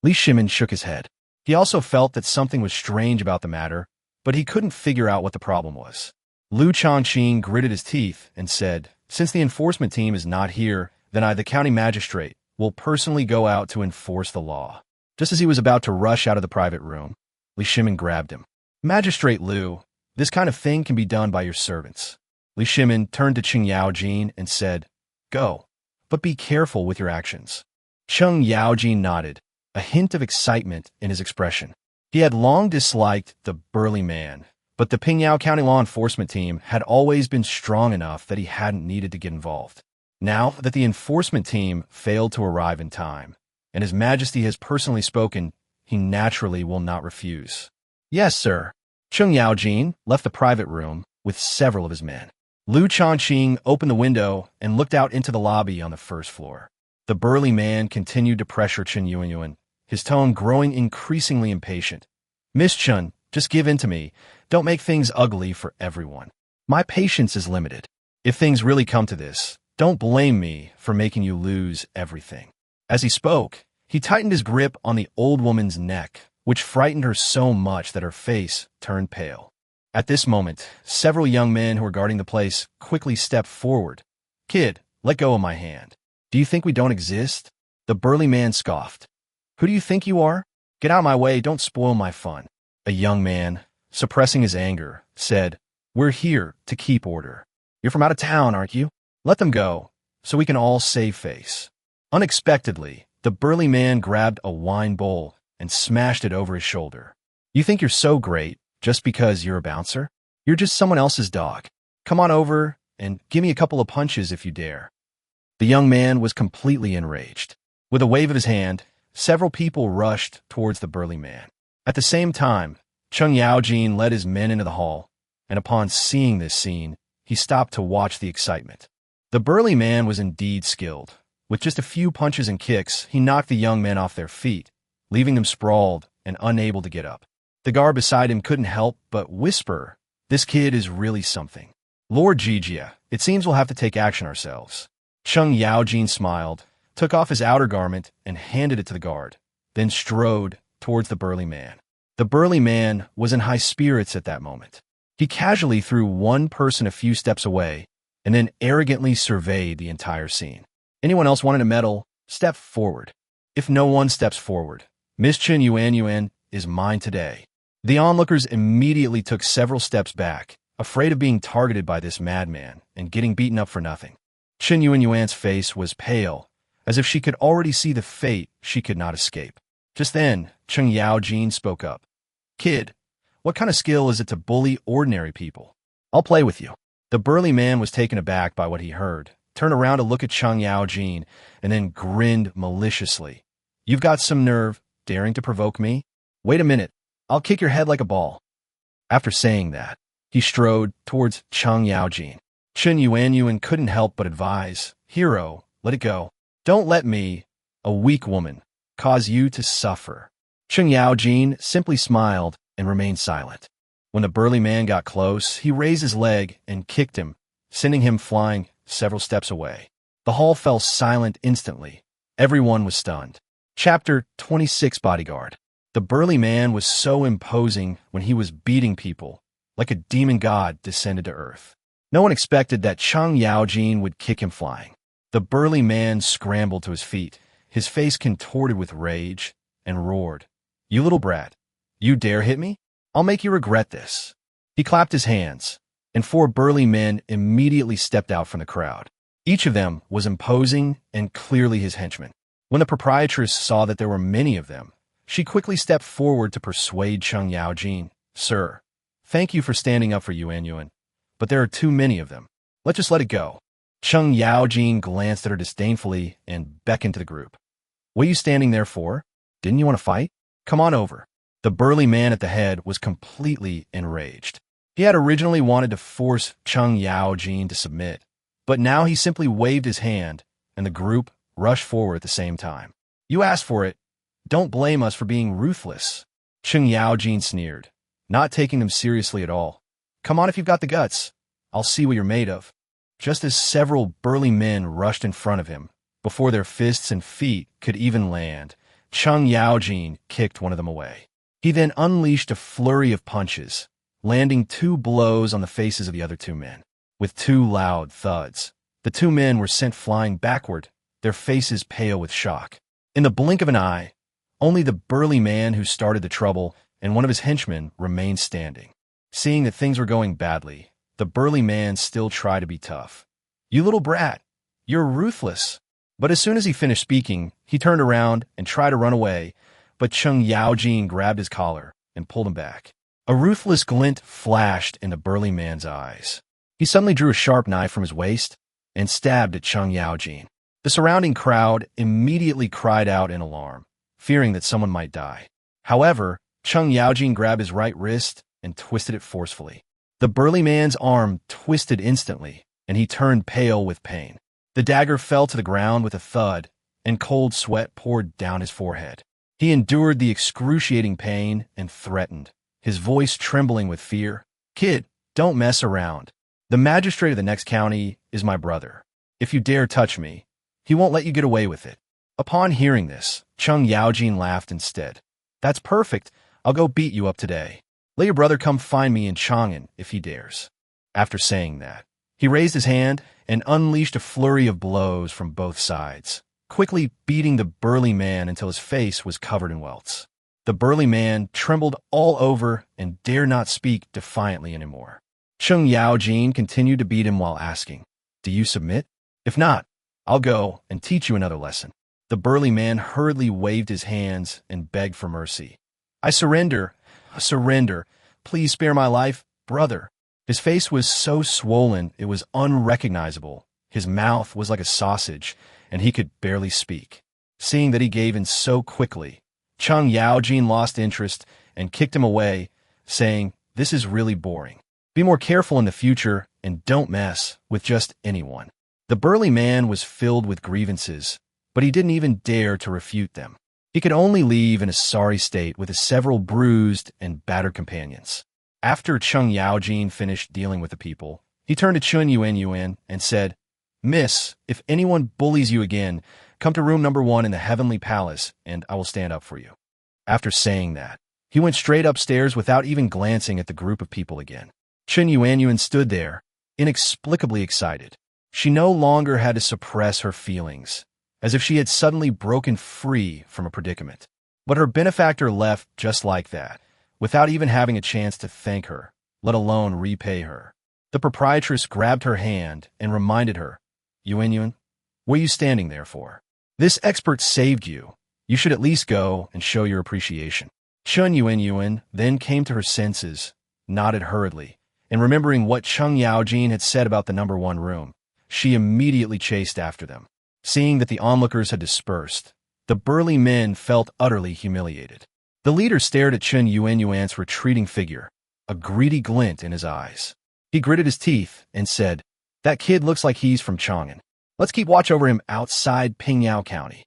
A: Li Shimin shook his head. He also felt that something was strange about the matter, but he couldn't figure out what the problem was. Liu Shaoqing gritted his teeth and said, since the enforcement team is not here, then I, the county magistrate, will personally go out to enforce the law. Just as he was about to rush out of the private room, Li Shimin grabbed him. Magistrate Liu, this kind of thing can be done by your servants. Li Shimin turned to Cheng Yaojin and said, go, but be careful with your actions. Cheng Yaojin nodded, a hint of excitement in his expression. He had long disliked the burly man, but the Pingyao County law enforcement team had always been strong enough that he hadn't needed to get involved. Now that the enforcement team failed to arrive in time, and His Majesty has personally spoken, he naturally will not refuse. Yes, sir. Cheng Yaojin left the private room with several of his men. Liu Shaoqing opened the window and looked out into the lobby on the first floor. The burly man continued to pressure Chen Yuan, his tone growing increasingly impatient. Miss Chun, just give in to me. Don't make things ugly for everyone. My patience is limited. If things really come to this, don't blame me for making you lose everything. As he spoke, he tightened his grip on the old woman's neck, which frightened her so much that her face turned pale. At this moment, several young men who were guarding the place quickly stepped forward. Kid, let go of my hand. Do you think we don't exist? The burly man scoffed. Who do you think you are? Get out of my way, don't spoil my fun. A young man, suppressing his anger, said, We're here to keep order. You're from out of town, aren't you? Let them go, so we can all save face. Unexpectedly, the burly man grabbed a wine bowl and smashed it over his shoulder. You think you're so great just because you're a bouncer? You're just someone else's dog. Come on over and give me a couple of punches if you dare. The young man was completely enraged. With a wave of his hand, several people rushed towards the burly man. At the same time, Cheng Yaojin led his men into the hall, and upon seeing this scene, he stopped to watch the excitement. The burly man was indeed skilled. With just a few punches and kicks, he knocked the young men off their feet, leaving them sprawled and unable to get up. The guard beside him couldn't help but whisper, This kid is really something. Lord Jijia, it seems we'll have to take action ourselves. Cheng Yaojin smiled, took off his outer garment, and handed it to the guard, then strode towards the burly man. The burly man was in high spirits at that moment. He casually threw one person a few steps away, and then arrogantly surveyed the entire scene. Anyone else wanting to meddle, step forward. If no one steps forward, Miss Chen Yuan is mine today. The onlookers immediately took several steps back, afraid of being targeted by this madman and getting beaten up for nothing. Chen Yuan's face was pale, as if she could already see the fate she could not escape. Just then, Cheng Yaojin spoke up. Kid, what kind of skill is it to bully ordinary people? I'll play with you. The burly man was taken aback by what he heard, turned around to look at Cheng Yaojin, and then grinned maliciously. You've got some nerve, daring to provoke me? Wait a minute, I'll kick your head like a ball. After saying that, he strode towards Cheng Yaojin. Chen Yuan couldn't help but advise, Hero, let it go. Don't let me, a weak woman, cause you to suffer. Cheng Yaojin simply smiled and remained silent. When the burly man got close, he raised his leg and kicked him, sending him flying several steps away. The hall fell silent instantly. Everyone was stunned. Chapter 26 Bodyguard. The burly man was so imposing when he was beating people, like a demon god descended to earth. No one expected that Cheng Yaojin would kick him flying. The burly man scrambled to his feet, his face contorted with rage, and roared, "You little brat, you dare hit me? I'll make you regret this." He clapped his hands, and 4 burly men immediately stepped out from the crowd. Each of them was imposing and clearly his henchman. When the proprietress saw that there were many of them, she quickly stepped forward to persuade Cheng Yaojin. "Sir, thank you for standing up for Yuan, but there are too many of them. Let's just let it go." Cheng Yaojin glanced at her disdainfully and beckoned to the group. "What are you standing there for? Didn't you want to fight? Come on over." The burly man at the head was completely enraged. He had originally wanted to force Cheng Yaojin to submit, but now he simply waved his hand, and the group rushed forward at the same time. "You asked for it. Don't blame us for being ruthless." Cheng Yaojin sneered, not taking them seriously at all. "Come on if you've got the guts. I'll see what you're made of." Just as several burly men rushed in front of him, before their fists and feet could even land, Cheng Yaojin kicked one of them away. He then unleashed a flurry of punches, landing 2 blows on the faces of the other 2 men. With 2 loud thuds, the 2 men were sent flying backward, their faces pale with shock. In the blink of an eye, only the burly man who started the trouble and one of his henchmen remained standing. Seeing that things were going badly, the burly man still tried to be tough. "You little brat, you're ruthless." But as soon as he finished speaking, he turned around and tried to run away, but Cheng Yaojin grabbed his collar and pulled him back. A ruthless glint flashed in the burly man's eyes. He suddenly drew a sharp knife from his waist and stabbed at Cheng Yaojin. The surrounding crowd immediately cried out in alarm, fearing that someone might die. However, Cheng Yaojin grabbed his right wrist and twisted it forcefully. The burly man's arm twisted instantly, and he turned pale with pain. The dagger fell to the ground with a thud, and cold sweat poured down his forehead. He endured the excruciating pain and threatened, his voice trembling with fear, "Kid, don't mess around. The magistrate of the next county is my brother. If you dare touch me, he won't let you get away with it." Upon hearing this, Cheng Yaojin laughed instead. "That's perfect. I'll go beat you up today. Let your brother come find me in Chang'an if he dares." After saying that, he raised his hand and unleashed a flurry of blows from both sides, quickly beating the burly man until his face was covered in welts. The burly man trembled all over and dared not speak defiantly anymore. Cheng Yaojin continued to beat him while asking, "Do you submit? If not, I'll go and teach you another lesson." The burly man hurriedly waved his hands and begged for mercy. "I surrender. Surrender. Please spare my life, brother." His face was so swollen it was unrecognizable. His mouth was like a sausage, and he could barely speak. Seeing that he gave in so quickly, Cheng Yaojin lost interest and kicked him away, saying, "This is really boring. Be more careful in the future and don't mess with just anyone." The burly man was filled with grievances, but he didn't even dare to refute them. He could only leave in a sorry state with his several bruised and battered companions. After Cheng Yaojin finished dealing with the people, he turned to Chun Yuan and said, "Miss, if anyone bullies you again, come to room number 1 in the Heavenly Palace, and I will stand up for you." After saying that, he went straight upstairs without even glancing at the group of people again. Chun Yuan stood there, inexplicably excited. She no longer had to suppress her feelings, as if she had suddenly broken free from a predicament. But her benefactor left just like that, without even having a chance to thank her, let alone repay her. The proprietress grabbed her hand and reminded her, Yuan, what are you standing there for? This expert saved you. You should at least go and show your appreciation." Chun Yuan then came to her senses, nodded hurriedly, and remembering what Cheng Yaojin had said about the number 1 room, she immediately chased after them. Seeing that the onlookers had dispersed, the burly men felt utterly humiliated. The leader stared at Chun Yuan's retreating figure, a greedy glint in his eyes. He gritted his teeth and said, "That kid looks like he's from Chang'an. Let's keep watch over him outside Pingyao County.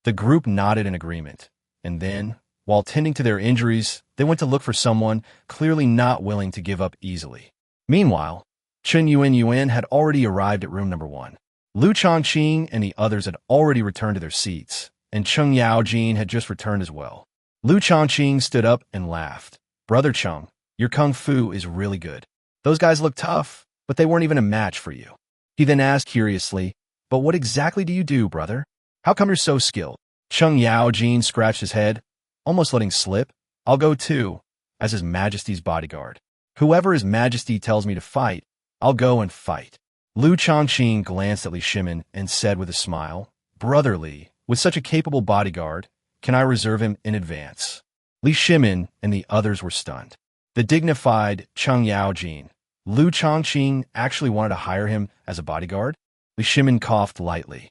A: The group nodded in agreement, and then, while tending to their injuries, they went to look for someone clearly not willing to give up easily. Meanwhile, Chen Yuan had already arrived at room number 1. Liu Shaoqing and the others had already returned to their seats, and Cheng Yaojin had just returned as well. Liu Shaoqing stood up and laughed. Brother Cheng, your kung fu is really good. Those guys look tough, but they weren't even a match for you. He then asked curiously, but what exactly do you do, brother? How come you're so skilled? Cheng Yaojin scratched his head, almost letting slip. I'll go too, as His Majesty's bodyguard. Whoever His Majesty tells me to fight, I'll go and fight. Liu Shaoqing glanced at Li Shimin and said with a smile, Brother Li, with such a capable bodyguard, can I reserve him in advance? Li Shimin and the others were stunned. The dignified Cheng Yaojin, Liu Shaoqing actually wanted to hire him as a bodyguard? Li Shimin coughed lightly.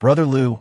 A: Brother Liu,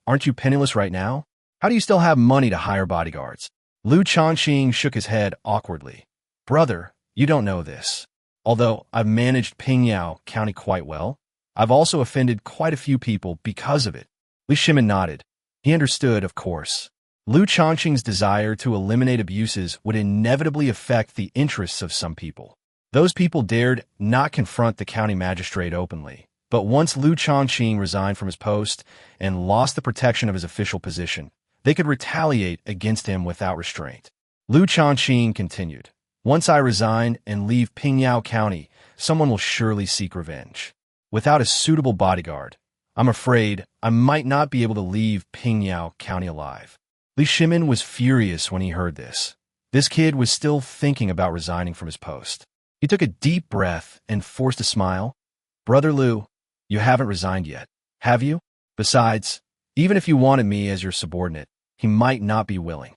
A: aren't you penniless right now? How do you still have money to hire bodyguards? Liu Shaoqing shook his head awkwardly. Brother, you don't know this. Although I've managed Pingyao County quite well, I've also offended quite a few people because of it. Li Shimin nodded. He understood, of course. Liu Shaoqing's desire to eliminate abuses would inevitably affect the interests of some people. Those people dared not confront the county magistrate openly. But once Liu Shaoqing resigned from his post and lost the protection of his official position, they could retaliate against him without restraint. Liu Shaoqing continued. Once I resign and leave Pingyao County, someone will surely seek revenge. Without a suitable bodyguard, I'm afraid I might not be able to leave Pingyao County alive. Li Shimin was furious when he heard this. This kid was still thinking about resigning from his post. He took a deep breath and forced a smile. Brother Liu, you haven't resigned yet, have you? Besides, even if you wanted me as your subordinate, he might not be willing.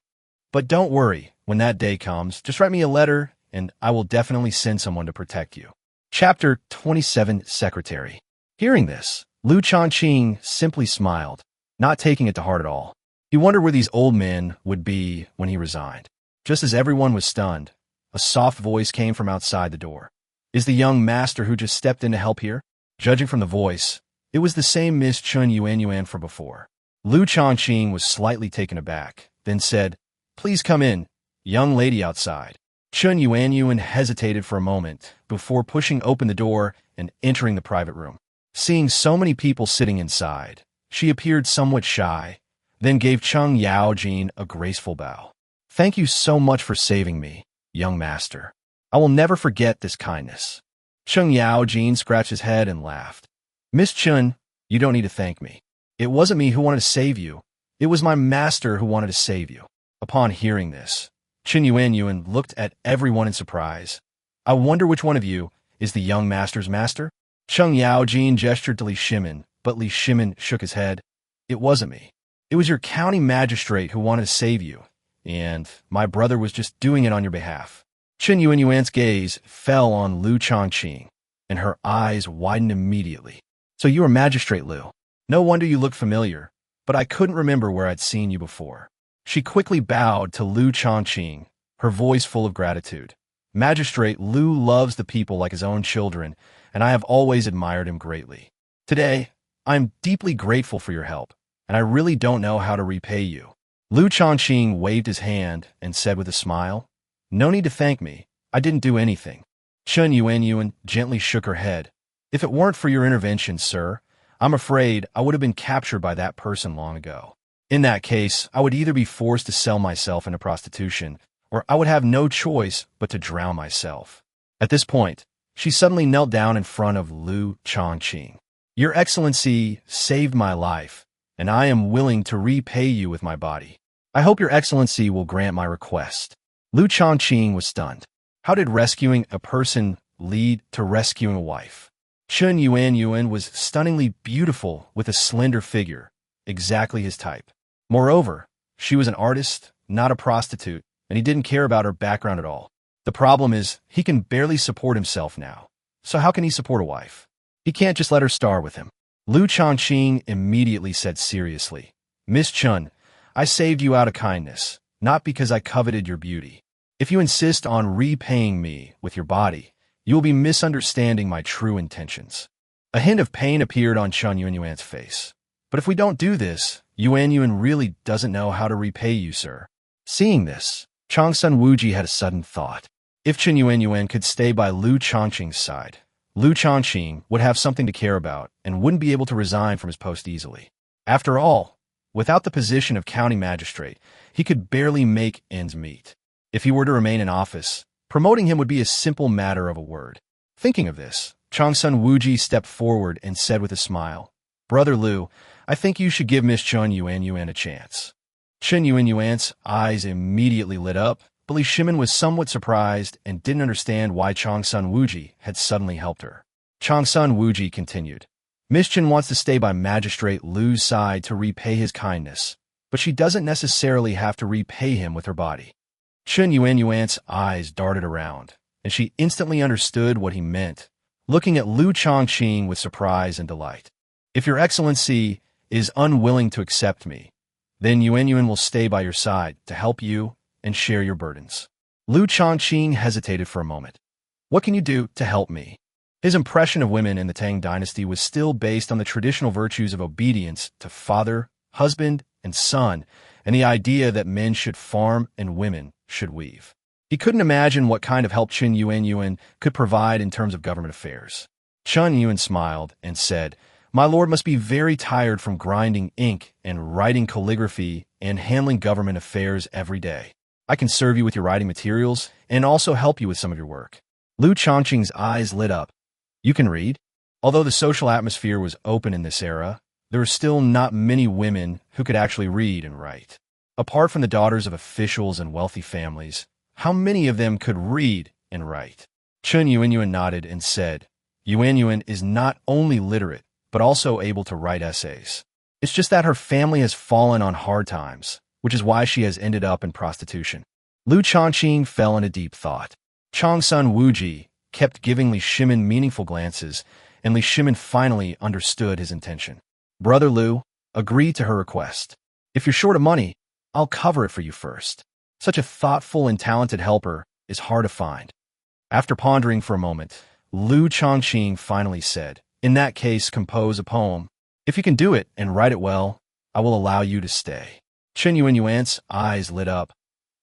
A: But don't worry, when that day comes, just write me a letter, and I will definitely send someone to protect you. Chapter 27, Secretary. Hearing this, Liu Shaoqing simply smiled, not taking it to heart at all. He wondered where these old men would be when he resigned. Just as everyone was stunned, a soft voice came from outside the door. Is the young master who just stepped in to help here? Judging from the voice, it was the same Miss Chen Yuan from before. Liu Shaoqing was slightly taken aback, then said, Please come in, young lady outside. Chen Yuan hesitated for a moment before pushing open the door and entering the private room. Seeing so many people sitting inside, she appeared somewhat shy, then gave Cheng Yaojin a graceful bow. Thank you so much for saving me, young master. I will never forget this kindness. Cheng Yaojin scratched his head and laughed. Miss Chen, you don't need to thank me. It wasn't me who wanted to save you. It was my master who wanted to save you. Upon hearing this, Chen Yuan looked at everyone in surprise. I wonder which one of you is the young master's master? Cheng Yaojin gestured to Li Shimin, but Li Shimin shook his head. It wasn't me. It was your county magistrate who wanted to save you, and my brother was just doing it on your behalf. Chen Yuan's gaze fell on Liu Shaoqing, and her eyes widened immediately. So you are Magistrate Liu. No wonder you looked familiar, but I couldn't remember where I'd seen you before. She quickly bowed to Liu Shaoqing, her voice full of gratitude. Magistrate Liu loves the people like his own children, and I have always admired him greatly. Today, I am deeply grateful for your help, and I really don't know how to repay you. Liu Shaoqing waved his hand and said with a smile, No need to thank me. I didn't do anything. Chen Yuan gently shook her head. If it weren't for your intervention, sir, I'm afraid I would have been captured by that person long ago. In that case, I would either be forced to sell myself into prostitution, or I would have no choice but to drown myself. At this point, she suddenly knelt down in front of Liu Shaoqing. Your Excellency saved my life, and I am willing to repay you with my body. I hope your Excellency will grant my request. Liu Shaoqing was stunned. How did rescuing a person lead to rescuing a wife? Chen Yuan was stunningly beautiful with a slender figure, exactly his type. Moreover, she was an artist, not a prostitute, and he didn't care about her background at all. The problem is, he can barely support himself now. So how can he support a wife? He can't just let her star with him. Liu Shaoqing immediately said seriously, Miss Chen, I saved you out of kindness, not because I coveted your beauty. If you insist on repaying me with your body, you will be misunderstanding my true intentions. A hint of pain appeared on Chen Yuanyuan's face. But if we don't do this, Yuanyuan really doesn't know how to repay you, sir. Seeing this, Changsun Wuji had a sudden thought. If Chen Yuanyuan could stay by Liu Shaoqing's side, Liu Shaoqing would have something to care about and wouldn't be able to resign from his post easily. After all, without the position of county magistrate, he could barely make ends meet. If he were to remain in office, promoting him would be a simple matter of a word. Thinking of this, Changsun Wuji stepped forward and said with a smile, "Brother Liu, I think you should give Miss Chen Yuanyuan a chance." Chen Yuanyuan's eyes immediately lit up, but Li Shimin was somewhat surprised and didn't understand why Changsun Wuji had suddenly helped her. Changsun Wuji continued, "Miss Chen wants to stay by Magistrate Liu's side to repay his kindness, but she doesn't necessarily have to repay him with her body." Chen Yuanyuan's eyes darted around, and she instantly understood what he meant, looking at Liu Shaoqing with surprise and delight. "If your excellency is unwilling to accept me, then Yuanyuan will stay by your side to help you and share your burdens." Liu Shaoqing hesitated for a moment. "What can you do to help me?" His impression of women in the Tang Dynasty was still based on the traditional virtues of obedience to father, husband, and son, and the idea that men should farm and women should weave. He couldn't imagine what kind of help Chen Yuanyuan could provide in terms of government affairs. Chen Yuan smiled and said, "My lord must be very tired from grinding ink and writing calligraphy and handling government affairs every day. I can serve you with your writing materials and also help you with some of your work." Liu Shaoqing's eyes lit up. "You can read?" Although the social atmosphere was open in this era, there were still not many women who could actually read and write. Apart from the daughters of officials and wealthy families, how many of them could read and write? Chen Yuanyuan nodded and said, "Yuanyuan is not only literate, but also able to write essays. It's just that her family has fallen on hard times, which is why she has ended up in prostitution." Liu Shaoqing fell into deep thought. Changsun Wuji kept giving Li Shimin meaningful glances, and Li Shimin finally understood his intention. "Brother Liu, agree to her request. If you're short of money, I'll cover it for you first. Such a thoughtful and talented helper is hard to find." After pondering for a moment, Liu Shaoqing finally said, "In that case, compose a poem. If you can do it and write it well, I will allow you to stay." Chen Yuanyuan's eyes lit up.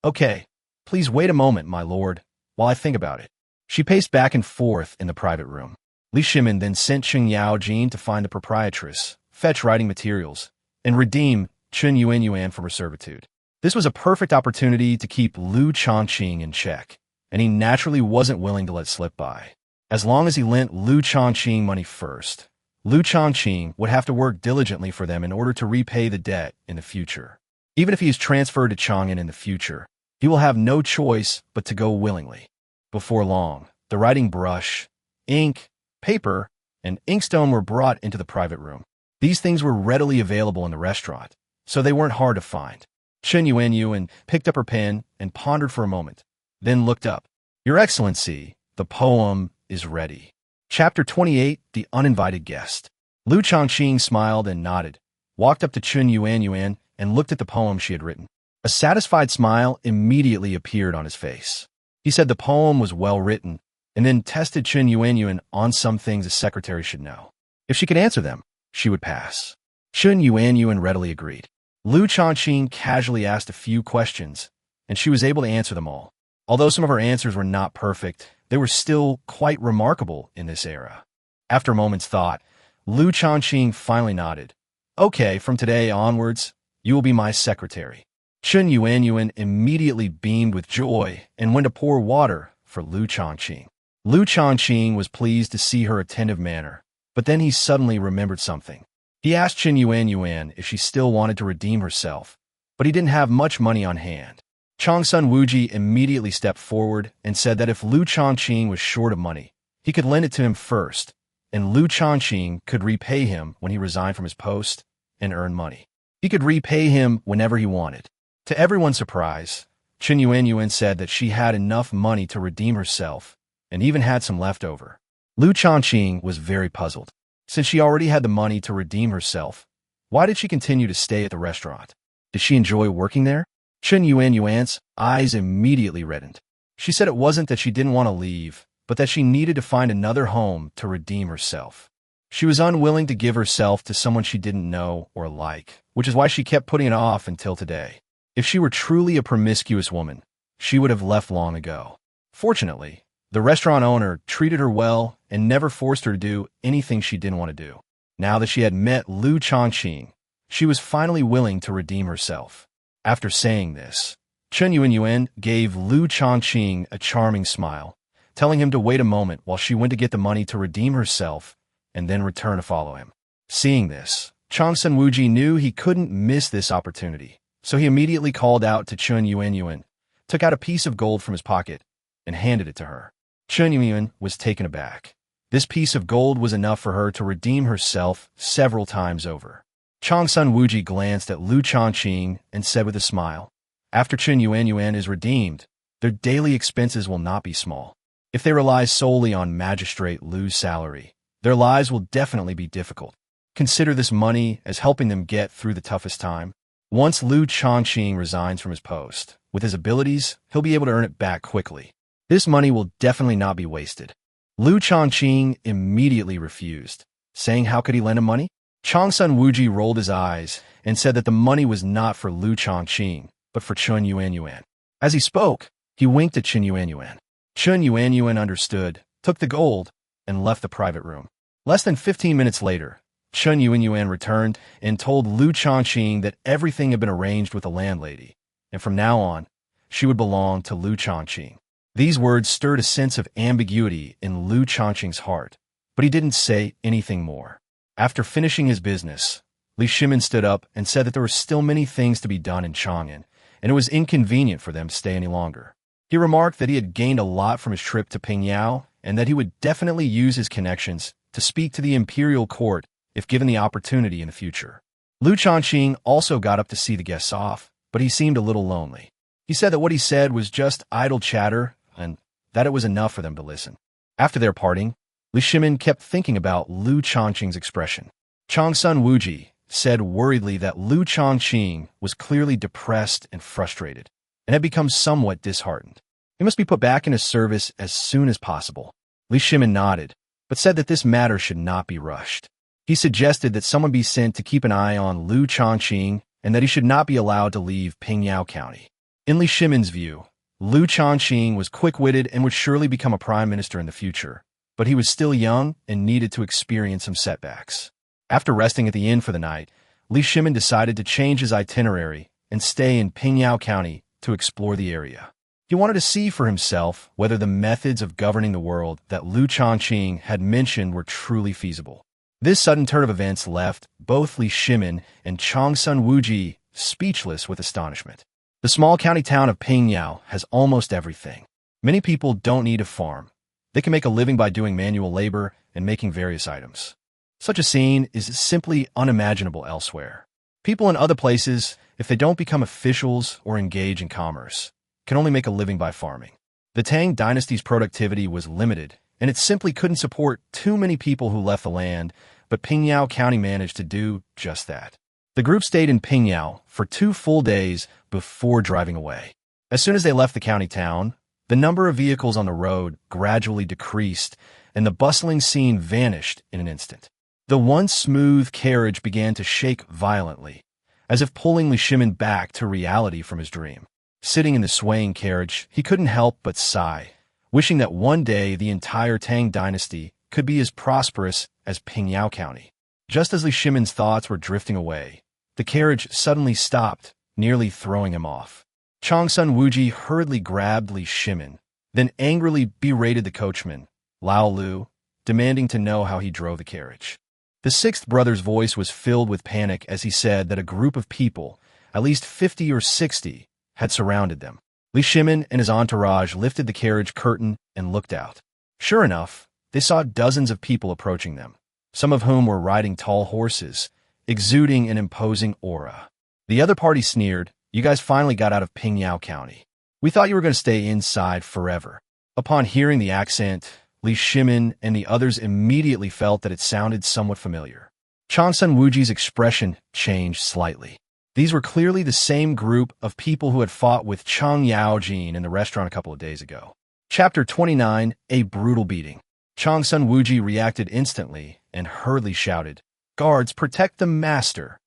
A: "Okay, please wait a moment, my lord, while I think about it." She paced back and forth in the private room. Li Shimin then sent Chen Yaojin to find the proprietress, fetch writing materials, and redeem Chen Yuanyuan from her servitude. This was a perfect opportunity to keep Liu Shaoqing in check, and he naturally wasn't willing to let slip by. As long as he lent Liu Shaoqing money first, Liu Shaoqing would have to work diligently for them in order to repay the debt in the future. Even if he is transferred to Chang'an in the future, he will have no choice but to go willingly. Before long, the writing brush, ink, paper, and inkstone were brought into the private room. These things were readily available in the restaurant, so they weren't hard to find. Chen Yuanyuan picked up her pen and pondered for a moment, then looked up. "Your Excellency, the poem is ready." Chapter 28, The Uninvited Guest. Liu Shaoqing smiled and nodded, walked up to Chen Yuanyuan, and looked at the poem she had written. A satisfied smile immediately appeared on his face. He said the poem was well written, and then tested Chen Yuanyuan on some things a secretary should know. If she could answer them, she would pass. Chen Yuanyuan readily agreed. Liu Shaoqing casually asked a few questions, and she was able to answer them all. Although some of her answers were not perfect, they were still quite remarkable in this era. After a moment's thought, Liu Shaoqing finally nodded. "Okay, from today onwards, you will be my secretary." Chen Yuanyuan immediately beamed with joy and went to pour water for Liu Shaoqing. Liu Shaoqing was pleased to see her attentive manner, but then he suddenly remembered something. He asked Chen Yuanyuan if she still wanted to redeem herself, but he didn't have much money on hand. Changsun Wuji immediately stepped forward and said that if Liu Shaoqing was short of money, he could lend it to him first, and Liu Shaoqing could repay him when he resigned from his post and earn money. He could repay him whenever he wanted. To everyone's surprise, Chen Yuanyuan said that she had enough money to redeem herself and even had some left over. Liu Shaoqing was very puzzled. Since she already had the money to redeem herself, why did she continue to stay at the restaurant? Did she enjoy working there? Chen Yuanyuan's eyes immediately reddened. She said it wasn't that she didn't want to leave, but that she needed to find another home to redeem herself. She was unwilling to give herself to someone she didn't know or like, which is why she kept putting it off until today. If she were truly a promiscuous woman, she would have left long ago. Fortunately, the restaurant owner treated her well and never forced her to do anything she didn't want to do. Now that she had met Liu Shaoqing, she was finally willing to redeem herself. After saying this, Chen Yuanyuan gave Liu Shaoqing a charming smile, telling him to wait a moment while she went to get the money to redeem herself and then return to follow him. Seeing this, Chang Sunwuji knew he couldn't miss this opportunity, so he immediately called out to Chen Yuanyuan, took out a piece of gold from his pocket, and handed it to her. Chen Yuanyuan was taken aback. This piece of gold was enough for her to redeem herself several times over. Chang Sunwuji glanced at Liu Shaoqing and said with a smile, "After Chen Yuanyuan is redeemed, their daily expenses will not be small. If they rely solely on Magistrate Liu's salary, their lives will definitely be difficult. Consider this money as helping them get through the toughest time. Once Liu Shaoqing resigns from his post, with his abilities, he'll be able to earn it back quickly. This money will definitely not be wasted." Liu Shaoqing immediately refused, saying how could he lend him money? Chang Sunwuji rolled his eyes and said that the money was not for Liu Shaoqing, but for Chen Yuanyuan. As he spoke, he winked at Chen Yuanyuan. Chen Yuanyuan understood, took the gold, and left the private room. Less than 15 minutes later, Chen Yuanyuan returned and told Liu Shaoqing that everything had been arranged with the landlady, and from now on, she would belong to Liu Shaoqing. These words stirred a sense of ambiguity in Liu Shaoqing's heart, but he didn't say anything more. After finishing his business, Li Shimin stood up and said that there were still many things to be done in Chang'an, and it was inconvenient for them to stay any longer. He remarked that he had gained a lot from his trip to Pingyao and that he would definitely use his connections to speak to the imperial court if given the opportunity in the future. Liu Shaoqing also got up to see the guests off, but he seemed a little lonely. He said that what he said was just idle chatter and that it was enough for them to listen. After their parting, Li Shimin kept thinking about Liu Shaoqing's expression. Chang Sunwuji said worriedly that Liu Shaoqing was clearly depressed and frustrated, and had become somewhat disheartened. He must be put back into service as soon as possible. Li Shimin nodded, but said that this matter should not be rushed. He suggested that someone be sent to keep an eye on Liu Shaoqing and that he should not be allowed to leave Pingyao County. In Li Shimin's view, Liu Shaoqing was quick-witted and would surely become a prime minister in the future, but he was still young and needed to experience some setbacks. After resting at the inn for the night, Li Shimin decided to change his itinerary and stay in Pingyao County to explore the area. He wanted to see for himself whether the methods of governing the world that Liu Shaoqing had mentioned were truly feasible. This sudden turn of events left both Li Shimin and Chang Sunwuji speechless with astonishment. The small county town of Pingyao has almost everything. Many people don't need a farm. They can make a living by doing manual labor and making various items. Such a scene is simply unimaginable elsewhere. People in other places, if they don't become officials or engage in commerce, can only make a living by farming. The Tang Dynasty's productivity was limited, and it simply couldn't support too many people who left the land, but Pingyao County managed to do just that. The group stayed in Pingyao for 2 full days before driving away. As soon as they left the county town, the number of vehicles on the road gradually decreased, and the bustling scene vanished in an instant. The once smooth carriage began to shake violently, as if pulling Li Shimin back to reality from his dream. Sitting in the swaying carriage, he couldn't help but sigh, wishing that one day the entire Tang Dynasty could be as prosperous as Pingyao County. Just as Li Shimin's thoughts were drifting away, the carriage suddenly stopped, nearly throwing him off. Chang Sunwuji hurriedly grabbed Li Shimin, then angrily berated the coachman, Lao Lu, demanding to know how he drove the carriage. The sixth brother's voice was filled with panic as he said that a group of people, at least 50 or 60, had surrounded them. Li Shimin and his entourage lifted the carriage curtain and looked out. Sure enough, they saw dozens of people approaching them, some of whom were riding tall horses, exuding an imposing aura. The other party sneered, "You guys finally got out of Pingyao County. We thought you were going to stay inside forever." Upon hearing the accent, Li Shimin and the others immediately felt that it sounded somewhat familiar. Chang Sunwuji's expression changed slightly. These were clearly the same group of people who had fought with Chang Yaojin in the restaurant a couple of days ago. Chapter 29, A Brutal Beating. Chang Sunwuji reacted instantly and hurriedly shouted, "Guards, protect the master!"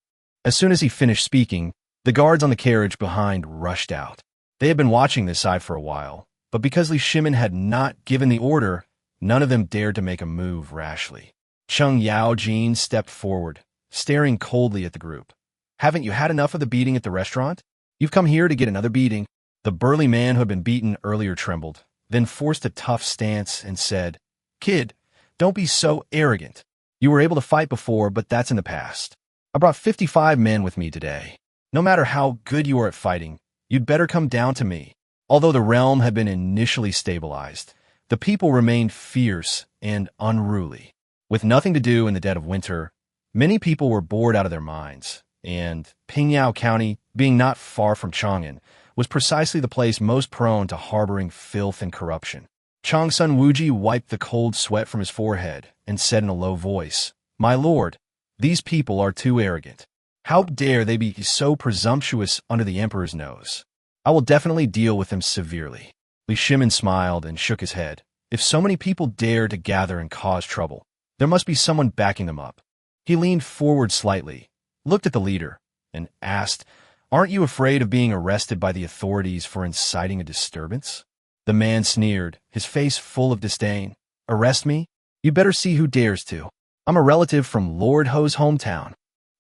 A: As soon as he finished speaking, the guards on the carriage behind rushed out. They had been watching this side for a while, but because Li Shimin had not given the order, none of them dared to make a move rashly. Cheng Yaojin stepped forward, staring coldly at the group. "Haven't you had enough of the beating at the restaurant? You've come here to get another beating." The burly man who had been beaten earlier trembled, then forced a tough stance and said, "Kid, don't be so arrogant. You were able to fight before, but that's in the past. I brought 55 men with me today. No matter how good you are at fighting, you'd better come down to me." Although the realm had been initially stabilized, the people remained fierce and unruly. With nothing to do in the dead of winter, many people were bored out of their minds, and Pingyao County, being not far from Chang'an, was precisely the place most prone to harboring filth and corruption. Changsun Wuji wiped the cold sweat from his forehead and said in a low voice, "My lord, these people are too arrogant. How dare they be so presumptuous under the emperor's nose? I will definitely deal with them severely." Li Shimin smiled and shook his head. If so many people dare to gather and cause trouble, there must be someone backing them up. He leaned forward slightly, looked at the leader, and asked, "Aren't you afraid of being arrested by the authorities for inciting a disturbance?" The man sneered, his face full of disdain. "Arrest me? You better see who dares to. I'm a relative from Lord Ho's hometown."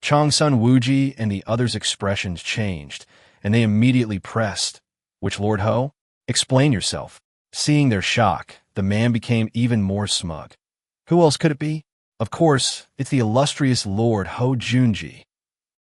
A: Changsun Wuji and the others' expressions changed, and they immediately pressed, "Which Lord Ho? Explain yourself." Seeing their shock, the man became even more smug. "Who else could it be? Of course, it's the illustrious Lord Ho Junji."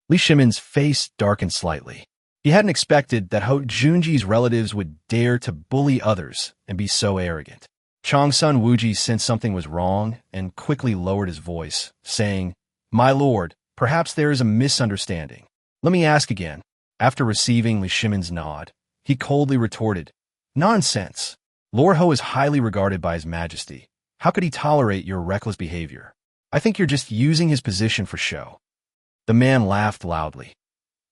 A: Li Shimin's face darkened slightly. He hadn't expected that Ho Junji's relatives would dare to bully others and be so arrogant. Changsun Wuji sensed something was wrong and quickly lowered his voice, saying, "My lord, perhaps there is a misunderstanding. Let me ask again." After receiving Li Shimin's nod, he coldly retorted, "Nonsense. Lord Ho is highly regarded by His Majesty. How could he tolerate your reckless behavior? I think you're just using his position for show." The man laughed loudly.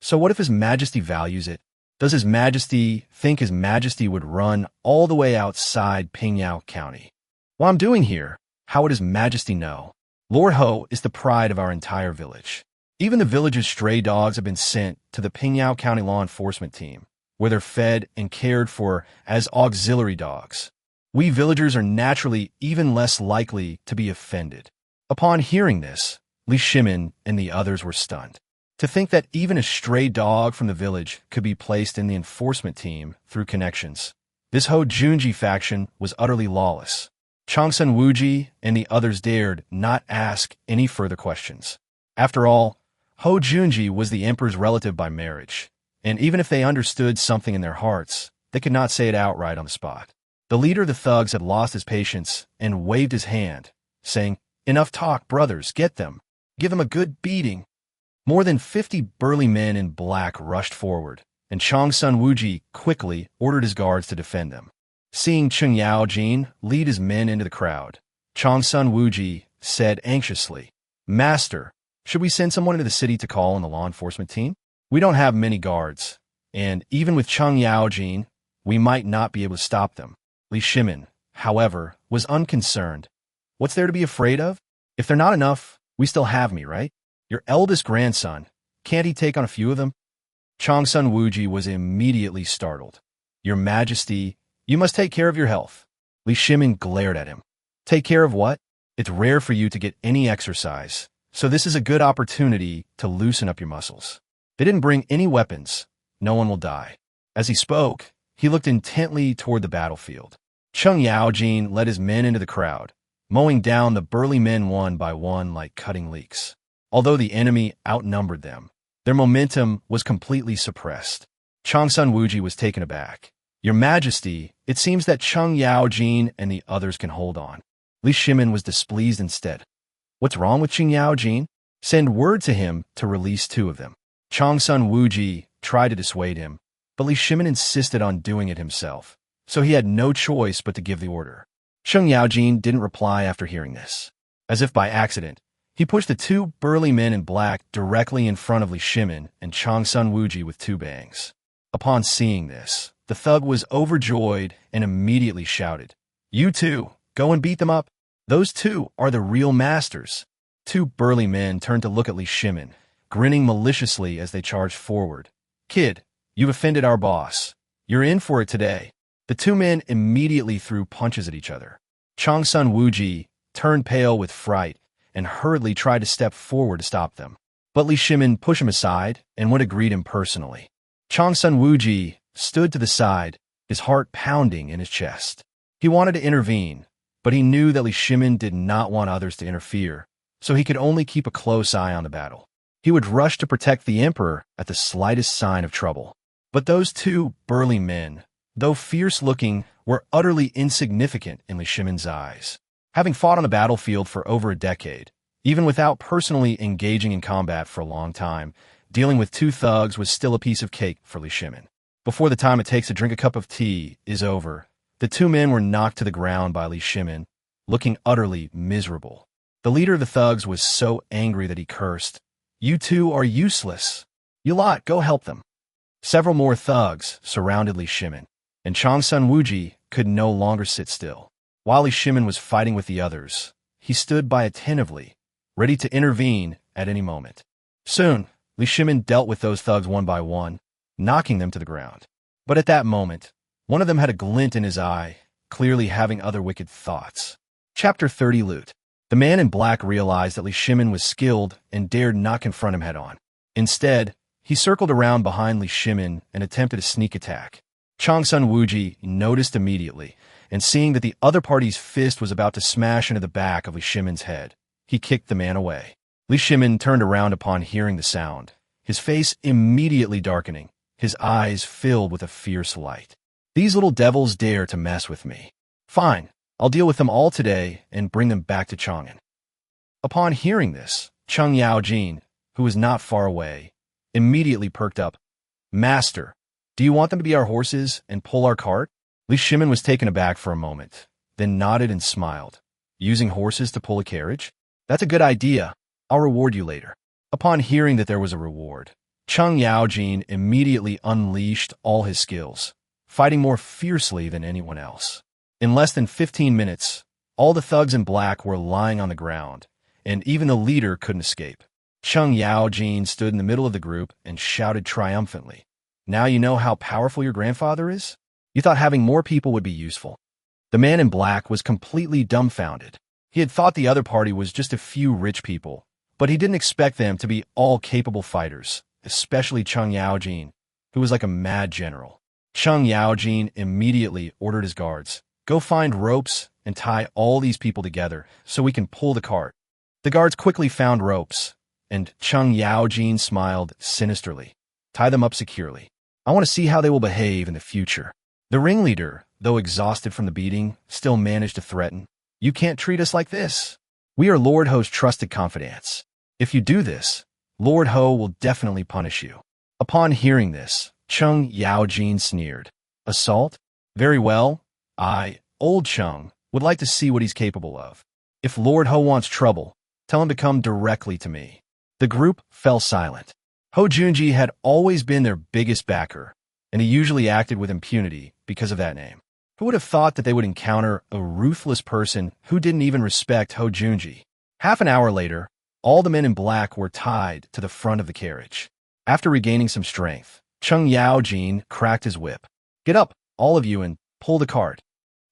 A: "So what if His Majesty values it? Does His Majesty think His Majesty would run all the way outside Pingyao County? What I'm doing here, how would His Majesty know? Lord Ho is the pride of our entire village. Even the village's stray dogs have been sent to the Pingyao County Law Enforcement Team, where they're fed and cared for as auxiliary dogs. We villagers are naturally even less likely to be offended." Upon hearing this, Li Shimin and the others were stunned. To think that even a stray dog from the village could be placed in the enforcement team through connections. This Ho Junji faction was utterly lawless. Changsun Wuji and the others dared not ask any further questions. After all, Ho Junji was the emperor's relative by marriage, and even if they understood something in their hearts, they could not say it outright on the spot. The leader of the thugs had lost his patience and waved his hand, saying, "Enough talk, brothers, get them. Give them a good beating." More than 50 burly men in black rushed forward, and Changsun Wuji quickly ordered his guards to defend them. Seeing Cheng Yaojin lead his men into the crowd, Changsun Wuji said anxiously, "Master, should we send someone into the city to call on the law enforcement team? We don't have many guards, and even with Cheng Yaojin, we might not be able to stop them." Li Shimin, however, was unconcerned. "What's there to be afraid of? If they're not enough, we still have me, right? Your eldest grandson, can't he take on a few of them?" Changsun Wuji was immediately startled. "Your Majesty, you must take care of your health." Li Shimin glared at him. "Take care of what? It's rare for you to get any exercise, so this is a good opportunity to loosen up your muscles. They didn't bring any weapons. No one will die." As he spoke, he looked intently toward the battlefield. Cheng Yaojin led his men into the crowd, mowing down the burly men one by one like cutting leeks. Although the enemy outnumbered them, their momentum was completely suppressed. Changsun Wuji was taken aback. "Your Majesty, it seems that Cheng Yaojin and the others can hold on." Li Shimin was displeased instead. "What's wrong with Cheng Yaojin? Send word to him to release 2 of them." Changsun Wuji tried to dissuade him, but Li Shimin insisted on doing it himself, so he had no choice but to give the order. Cheng Yaojin didn't reply after hearing this. As if by accident, he pushed the 2 burly men in black directly in front of Li Shimin and Changsun Wuji with 2 bangs. Upon seeing this, the thug was overjoyed and immediately shouted, "You two, go and beat them up. Those 2 are the real masters." Two burly men turned to look at Li Shimin, grinning maliciously as they charged forward. "Kid, you've offended our boss. You're in for it today." The two men immediately threw punches at each other. Chang Sun Wuji turned pale with fright and hurriedly tried to step forward to stop them. But Li Shimin pushed him aside and went to greet him personally. Chang Sun Wuji stood to the side, his heart pounding in his chest. He wanted to intervene, but he knew that Li Shimin did not want others to interfere, so he could only keep a close eye on the battle. He would rush to protect the emperor at the slightest sign of trouble. But those two burly men, though fierce-looking, were utterly insignificant in Li Shimin's eyes. Having fought on the battlefield for over a decade, even without personally engaging in combat for a long time, dealing with two thugs was still a piece of cake for Li Shimin. Before the time it takes to drink a cup of tea is over, the two men were knocked to the ground by Li Shimin, looking utterly miserable. The leader of the thugs was so angry that he cursed, "You two are useless. You lot, go help them." Several more thugs surrounded Li Shimin, and Chang Sun Wuji could no longer sit still. While Li Shimin was fighting with the others, he stood by attentively, ready to intervene at any moment. Soon, Li Shimin dealt with those thugs one by one, knocking them to the ground. But at that moment, one of them had a glint in his eye, clearly having other wicked thoughts. Chapter 30 Loot. The man in black realized that Li Shimin was skilled and dared not confront him head-on. Instead, he circled around behind Li Shimin and attempted a sneak attack. Chang Sun Wuji noticed immediately, and seeing that the other party's fist was about to smash into the back of Li Shimin's head, he kicked the man away. Li Shimin turned around upon hearing the sound, his face immediately darkening, his eyes filled with a fierce light. "These little devils dare to mess with me. Fine, I'll deal with them all today and bring them back to Chang'an." Upon hearing this, Cheng Yaojin, who was not far away, immediately perked up. "Master, do you want them to be our horses and pull our cart?" Li Shimin was taken aback for a moment, then nodded and smiled. "Using horses to pull a carriage? That's a good idea. I'll reward you later." Upon hearing that there was a reward, Cheng Yaojin immediately unleashed all his skills, fighting more fiercely than anyone else. In less than 15 minutes, all the thugs in black were lying on the ground, and even the leader couldn't escape. Cheng Yaojin stood in the middle of the group and shouted triumphantly, "Now you know how powerful your grandfather is? You thought having more people would be useful." The man in black was completely dumbfounded. He had thought the other party was just a few rich people, but he didn't expect them to be all capable fighters, especially Cheng Yaojin, who was like a mad general. Cheng Yaojin immediately ordered his guards, "Go find ropes and tie all these people together so we can pull the cart." The guards quickly found ropes, and Cheng Yaojin smiled sinisterly. "Tie them up securely. I want to see how they will behave in the future." The ringleader, though exhausted from the beating, still managed to threaten, "You can't treat us like this. We are Lord Ho's trusted confidants. If you do this, Lord Ho will definitely punish you." Upon hearing this, Cheng Yaojin sneered. "Assault? Very well. I, old Cheng, would like to see what he's capable of. If Lord Ho wants trouble, tell him to come directly to me." The group fell silent. Ho Junji had always been their biggest backer, and he usually acted with impunity because of that name. Who would have thought that they would encounter a ruthless person who didn't even respect Ho Junji? Half an hour later, all the men in black were tied to the front of the carriage. After regaining some strength, Cheng Yaojin cracked his whip. "Get up, all of you, and pull the cart."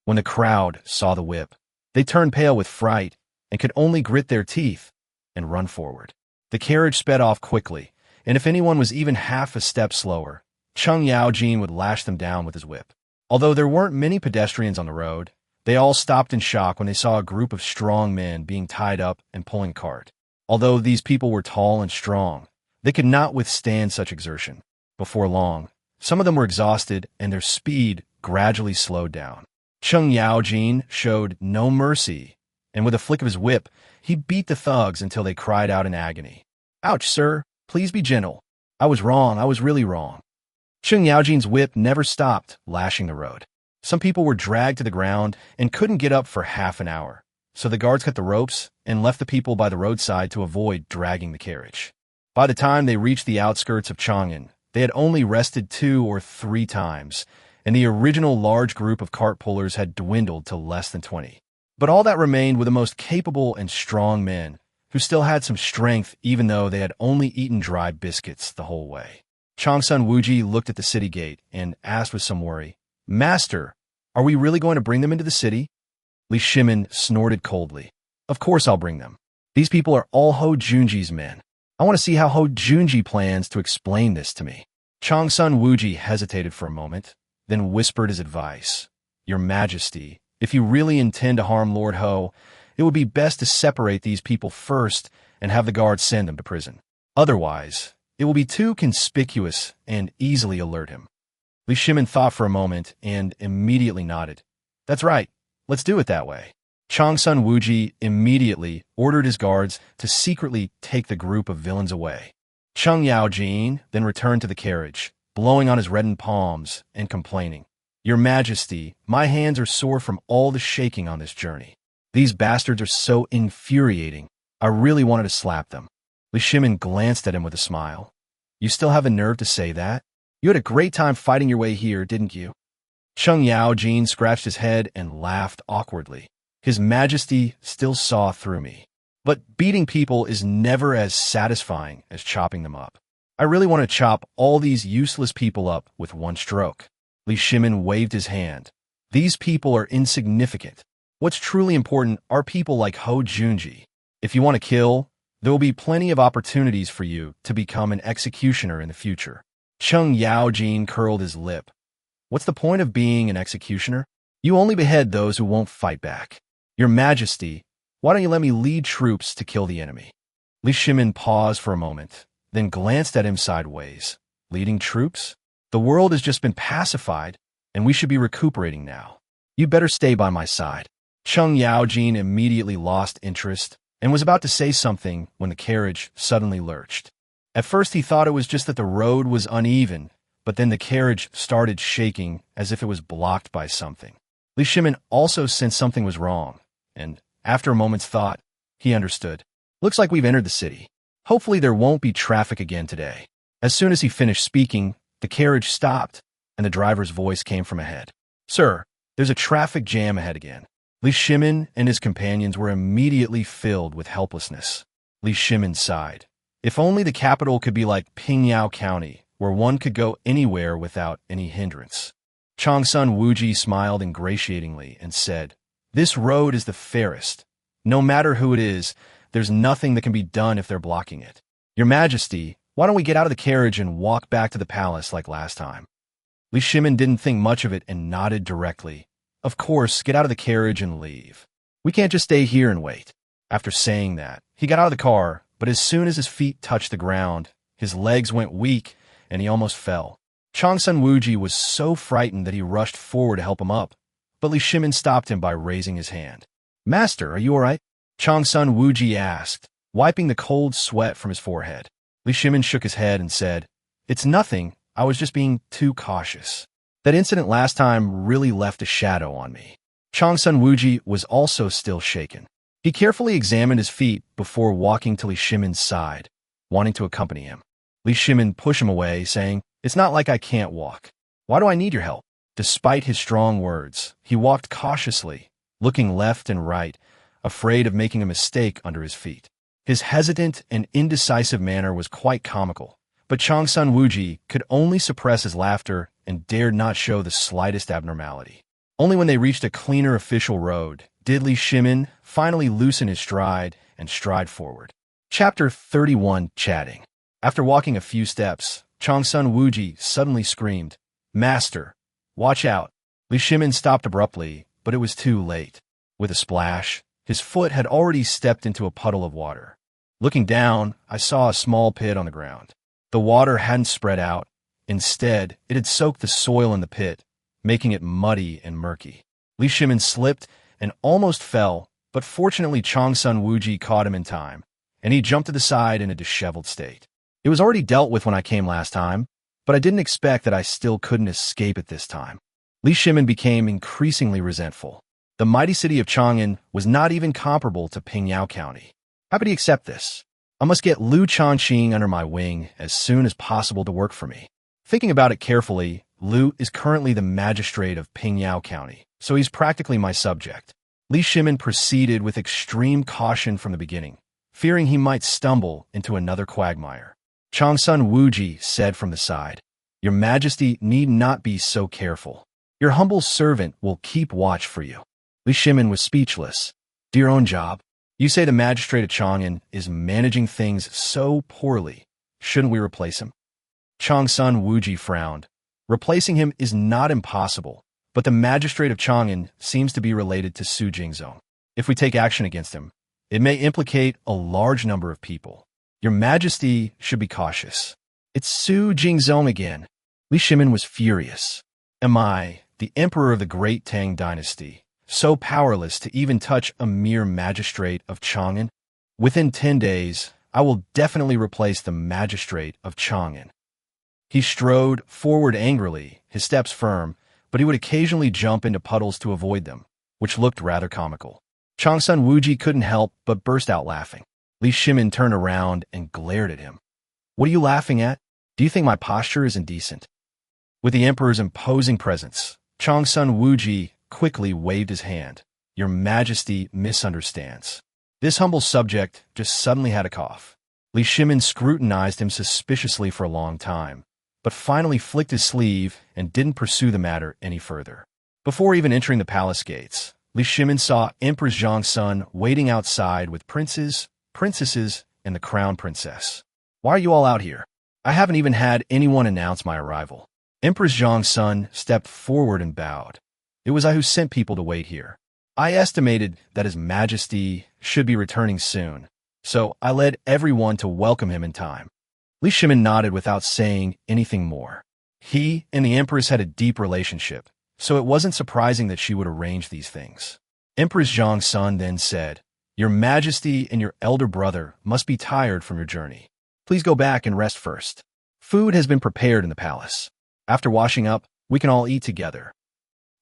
A: When the crowd saw the whip, they turned pale with fright and could only grit their teeth and run forward. The carriage sped off quickly, and if anyone was even half a step slower, Cheng Yaojin would lash them down with his whip. Although there weren't many pedestrians on the road, they all stopped in shock when they saw a group of strong men being tied up and pulling a cart. Although these people were tall and strong, they could not withstand such exertion. Before long, some of them were exhausted and their speed gradually slowed down. Cheng Yaojin showed no mercy, and with a flick of his whip, he beat the thugs until they cried out in agony. "Ouch, sir, please be gentle. I was wrong, I was really wrong." Cheng Yaojin's whip never stopped lashing the road. Some people were dragged to the ground and couldn't get up for half an hour, so the guards cut the ropes and left the people by the roadside to avoid dragging the carriage. By the time they reached the outskirts of Chang'an, they had only rested 2 or 3 times, and the original large group of cart pullers had dwindled to less than 20. But all that remained were the most capable and strong men, who still had some strength even though they had only eaten dry biscuits the whole way. Changsun Wuji looked at the city gate and asked with some worry, "Master, are we really going to bring them into the city?" Li Shimin snorted coldly. "Of course I'll bring them. These people are all Ho Junji's men. I want to see how Ho Junji plans to explain this to me." Changsun Wuji hesitated for a moment, then whispered his advice. "Your Majesty, if you really intend to harm Lord Ho, it would be best to separate these people first and have the guards send them to prison. Otherwise, it will be too conspicuous and easily alert him." Li Shimin thought for a moment and immediately nodded. "That's right. Let's do it that way." Changsun Wuji immediately ordered his guards to secretly take the group of villains away. Cheng Yaojin then returned to the carriage, blowing on his reddened palms and complaining, "Your Majesty, my hands are sore from all the shaking on this journey. These bastards are so infuriating. I really wanted to slap them." Li Shimin glanced at him with a smile. "You still have the nerve to say that? You had a great time fighting your way here, didn't you?" Cheng Yaojin scratched his head and laughed awkwardly. "His Majesty still saw through me. But beating people is never as satisfying as chopping them up. I really want to chop all these useless people up with one stroke." Li Shimin waved his hand. "These people are insignificant. What's truly important are people like Ho Junji. If you want to kill, there will be plenty of opportunities for you to become an executioner in the future." Cheng Yaojin curled his lip. "What's the point of being an executioner? You only behead those who won't fight back. Your Majesty, why don't you let me lead troops to kill the enemy?" Li Shimin paused for a moment, then glanced at him sideways. "Leading troops? The world has just been pacified, and we should be recuperating now. You better stay by my side." Cheng Yaojin immediately lost interest and was about to say something when the carriage suddenly lurched. At first he thought it was just that the road was uneven, but then the carriage started shaking as if it was blocked by something. Li Shimin also sensed something was wrong, and after a moment's thought, he understood. "Looks like we've entered the city. Hopefully there won't be traffic again today." As soon as he finished speaking, the carriage stopped, and the driver's voice came from ahead. "Sir, there's a traffic jam ahead again." Li Shimin and his companions were immediately filled with helplessness. Li Shimin sighed. If only the capital could be like Pingyao County, where one could go anywhere without any hindrance. Changsun Wuji smiled ingratiatingly and said, "This road is the fairest. No matter who it is, there's nothing that can be done if they're blocking it. Your Majesty, why don't we get out of the carriage and walk back to the palace like last time?" Li Shimin didn't think much of it and nodded directly. "Of course, get out of the carriage and leave. We can't just stay here and wait." After saying that, he got out of the car, but as soon as his feet touched the ground, his legs went weak and he almost fell. Changsun Wuji was so frightened that he rushed forward to help him up, but Li Shimin stopped him by raising his hand. "Master, are you all right?" Changsun Wuji asked, wiping the cold sweat from his forehead. Li Shimin shook his head and said, "It's nothing. I was just being too cautious. That incident last time really left a shadow on me." Changsun Wuji was also still shaken. He carefully examined his feet before walking to Li Shimin's side, wanting to accompany him. Li Shimin pushed him away, saying, "It's not like I can't walk. Why do I need your help?" Despite his strong words, he walked cautiously, looking left and right, afraid of making a mistake under his feet. His hesitant and indecisive manner was quite comical, but Changsun Wuji could only suppress his laughter and dared not show the slightest abnormality. Only when they reached a cleaner official road did Li Shimin finally loosen his stride and stride forward. Chapter 31, Chatting. After walking a few steps, Changsun Wuji suddenly screamed, "Master, watch out." Li Shimin stopped abruptly, but it was too late. With a splash, his foot had already stepped into a puddle of water. Looking down, I saw a small pit on the ground. The water hadn't spread out. Instead, it had soaked the soil in the pit, making it muddy and murky. Li Shimin slipped and almost fell, but fortunately Changsun Wuji caught him in time, and he jumped to the side in a disheveled state. It was already dealt with when I came last time, but I didn't expect that I still couldn't escape it this time. Li Shimin became increasingly resentful. The mighty city of Chang'an was not even comparable to Pingyao County. How could he accept this? I must get Liu Shaoqing under my wing as soon as possible to work for me. Thinking about it carefully, Liu is currently the magistrate of Pingyao County, so he's practically my subject. Li Shimin proceeded with extreme caution from the beginning, fearing he might stumble into another quagmire. Changsun Wuji said from the side, "Your Majesty need not be so careful. Your humble servant will keep watch for you." Li Shimin was speechless. "Do your own job? You say the magistrate of Chang'an is managing things so poorly. Shouldn't we replace him?" Changsun Wuji frowned. "Replacing him is not impossible, but the magistrate of Chang'an seems to be related to Su Jingzong. If we take action against him, it may implicate a large number of people. Your Majesty should be cautious." "It's Su Jingzong again." Li Shimin was furious. "Am I, the Emperor of the great Tang Dynasty, so powerless to even touch a mere magistrate of Chang'an? Within 10 days, I will definitely replace the magistrate of Chang'an." He strode forward angrily, his steps firm, but he would occasionally jump into puddles to avoid them, which looked rather comical. Changsun Wuji couldn't help but burst out laughing. Li Shimin turned around and glared at him. "What are you laughing at? Do you think my posture is indecent?" With the emperor's imposing presence, Changsun Wuji quickly waved his hand. "Your Majesty misunderstands." This humble subject just suddenly had a cough. Li Shimin scrutinized him suspiciously for a long time, but finally flicked his sleeve and didn't pursue the matter any further. Before even entering the palace gates, Li Shimin saw Empress Zhongsun waiting outside with princes, princesses, and the crown princess. "Why are you all out here? I haven't even had anyone announce my arrival." Empress Zhongsun stepped forward and bowed. "It was I who sent people to wait here. I estimated that His Majesty should be returning soon, so I led everyone to welcome him in time." Li Shimin nodded without saying anything more. He and the Empress had a deep relationship, so it wasn't surprising that she would arrange these things. Empress Zhongsun then said, "Your Majesty and your elder brother must be tired from your journey. Please go back and rest first. Food has been prepared in the palace. After washing up, we can all eat together."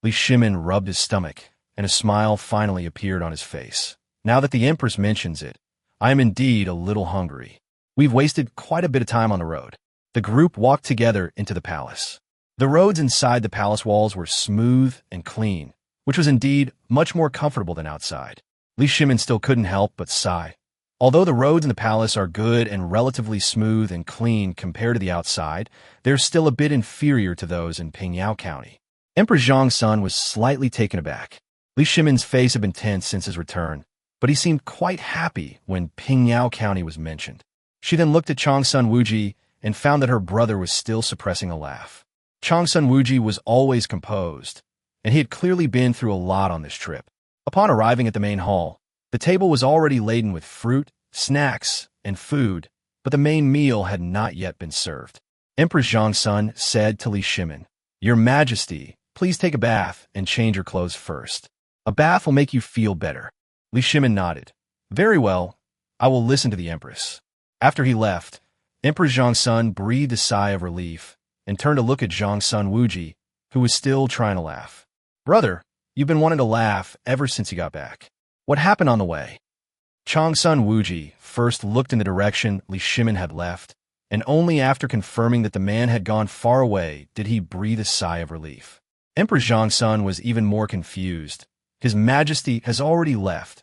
A: Li Shimin rubbed his stomach, and a smile finally appeared on his face. "Now that the Empress mentions it, I am indeed a little hungry. We've wasted quite a bit of time on the road." The group walked together into the palace. The roads inside the palace walls were smooth and clean, which was indeed much more comfortable than outside. Li Shimin still couldn't help but sigh. Although the roads in the palace are good and relatively smooth and clean compared to the outside, they're still a bit inferior to those in Pingyao County. Emperor Zhongsun was slightly taken aback. Li Shimin's face had been tense since his return, but he seemed quite happy when Pingyao County was mentioned. She then looked at Changsun Wuji and found that her brother was still suppressing a laugh. Changsun Wuji was always composed, and he had clearly been through a lot on this trip. Upon arriving at the main hall, the table was already laden with fruit, snacks, and food, but the main meal had not yet been served. Empress Zhongsun said to Li Shimin, "Your Majesty, please take a bath and change your clothes first. A bath will make you feel better." Li Shimin nodded. "Very well, I will listen to the Empress." After he left, Empress Zhongsun breathed a sigh of relief and turned to look at Zhongsun Wuji, who was still trying to laugh. "Brother, you've been wanting to laugh ever since you got back. What happened on the way?" Changsun Wuji first looked in the direction Li Shimin had left, and only after confirming that the man had gone far away did he breathe a sigh of relief. Empress Zhongsun was even more confused. "His Majesty has already left.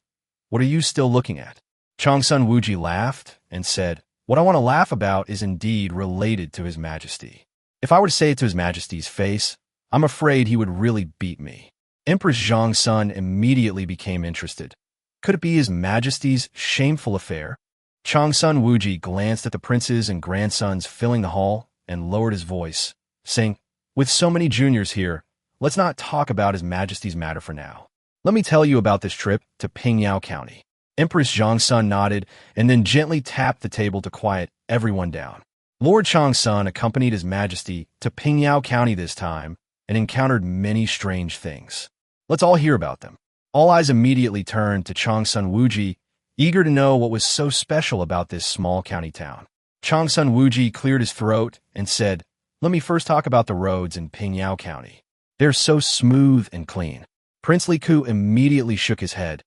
A: What are you still looking at?" Changsun Wuji laughed and said, "What I want to laugh about is indeed related to His Majesty. If I were to say it to His Majesty's face, I'm afraid he would really beat me." Empress Zhongsun immediately became interested. Could it be His Majesty's shameful affair? Changsun Wuji glanced at the princes and grandsons filling the hall and lowered his voice, saying, "With so many juniors here, let's not talk about His Majesty's matter for now. Let me tell you about this trip to Pingyao County." Empress Zhongsun nodded and then gently tapped the table to quiet everyone down. Lord Changsun accompanied His Majesty to Pingyao County this time and encountered many strange things. Let's all hear about them. All eyes immediately turned to Changsun Wuji, eager to know what was so special about this small county town. Changsun Wuji cleared his throat and said, "Let me first talk about the roads in Pingyao County. They're so smooth and clean." Prince Li Ku immediately shook his head.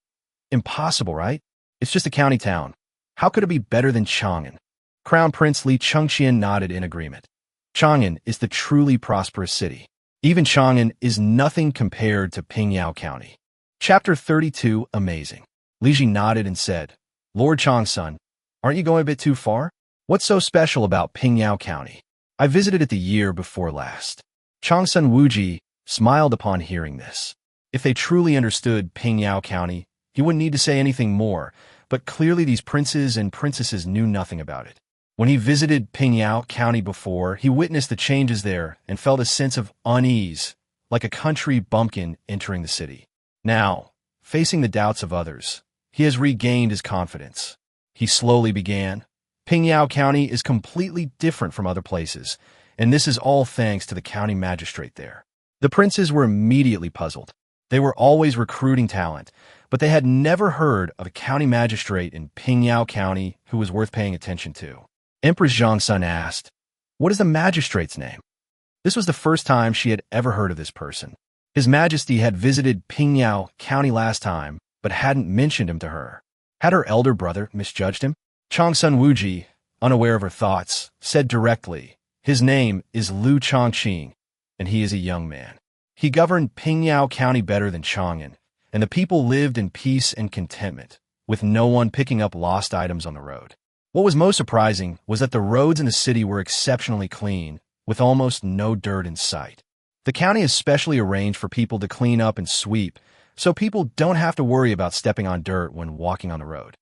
A: "Impossible, right? It's just a county town. How could it be better than Chang'an?" Crown Prince Li Chengqian nodded in agreement. "Chang'an is the truly prosperous city. Even Chang'an is nothing compared to Pingyao County." Chapter 32, Amazing. Li Ji nodded and said, Lord Changsun, aren't you going a bit too far? What's so special about Pingyao County? I visited it the year before last. Changsun Wuji smiled upon hearing this. If they truly understood Pingyao County, he wouldn't need to say anything more, but clearly these princes and princesses knew nothing about it. When he visited Pingyao County before, he witnessed the changes there and felt a sense of unease, like a country bumpkin entering the city. Now, facing the doubts of others, he has regained his confidence. He slowly began. Pingyao County is completely different from other places, and this is all thanks to the county magistrate there. The princes were immediately puzzled. They were always recruiting talent, but they had never heard of a county magistrate in Pingyao County who was worth paying attention to. Empress Zhongsun asked, "What is the magistrate's name?" This was the first time she had ever heard of this person. His Majesty had visited Pingyao County last time, but hadn't mentioned him to her. Had her elder brother misjudged him? Changsun Wuji, unaware of her thoughts, said directly, "His name is Liu Shaoqing, and he is a young man. He governed Pingyao County better than Chang'an, and the people lived in peace and contentment, with no one picking up lost items on the road." What was most surprising was that the roads in the city were exceptionally clean, with almost no dirt in sight. The county is specially arranged for people to clean up and sweep, so people don't have to worry about stepping on dirt when walking on the road.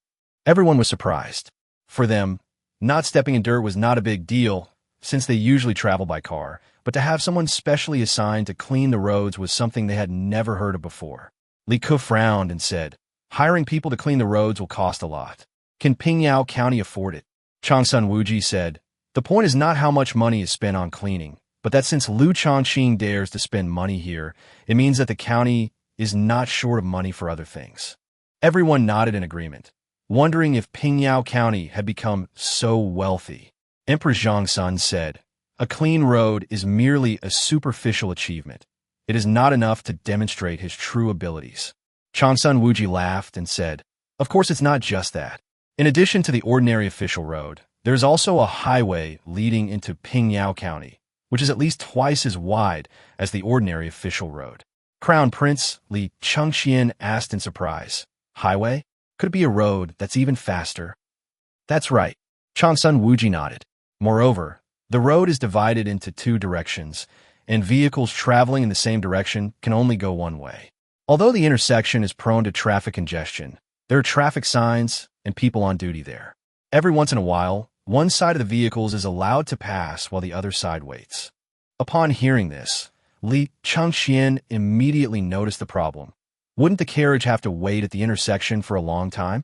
A: Everyone was surprised. For them, not stepping in dirt was not a big deal, since they usually travel by car, but to have someone specially assigned to clean the roads was something they had never heard of before. Li Ke frowned and said, "Hiring people to clean the roads will cost a lot. Can Pingyao County afford it?" Changsun Wuji said, "The point is not how much money is spent on cleaning, but that since Liu Shaoqing dares to spend money here, it means that the county is not short of money for other things." Everyone nodded in agreement, wondering if Pingyao County had become so wealthy. Emperor Zhongsun said, "A clean road is merely a superficial achievement. It is not enough to demonstrate his true abilities." Changsun Wuji laughed and said, "Of course it's not just that. In addition to the ordinary official road, there's also a highway leading into Pingyao County, which is at least twice as wide as the ordinary official road." Crown Prince Li Chengxian asked in surprise, "Highway? Could it be a road that's even faster?" "That's right." Changsun Wuji nodded. Moreover, the road is divided into two directions, and vehicles traveling in the same direction can only go one way. Although the intersection is prone to traffic congestion, there are traffic signs and people on duty there. Every once in a while, one side of the vehicles is allowed to pass while the other side waits. Upon hearing this, Li Chengxian immediately noticed the problem. Wouldn't the carriage have to wait at the intersection for a long time?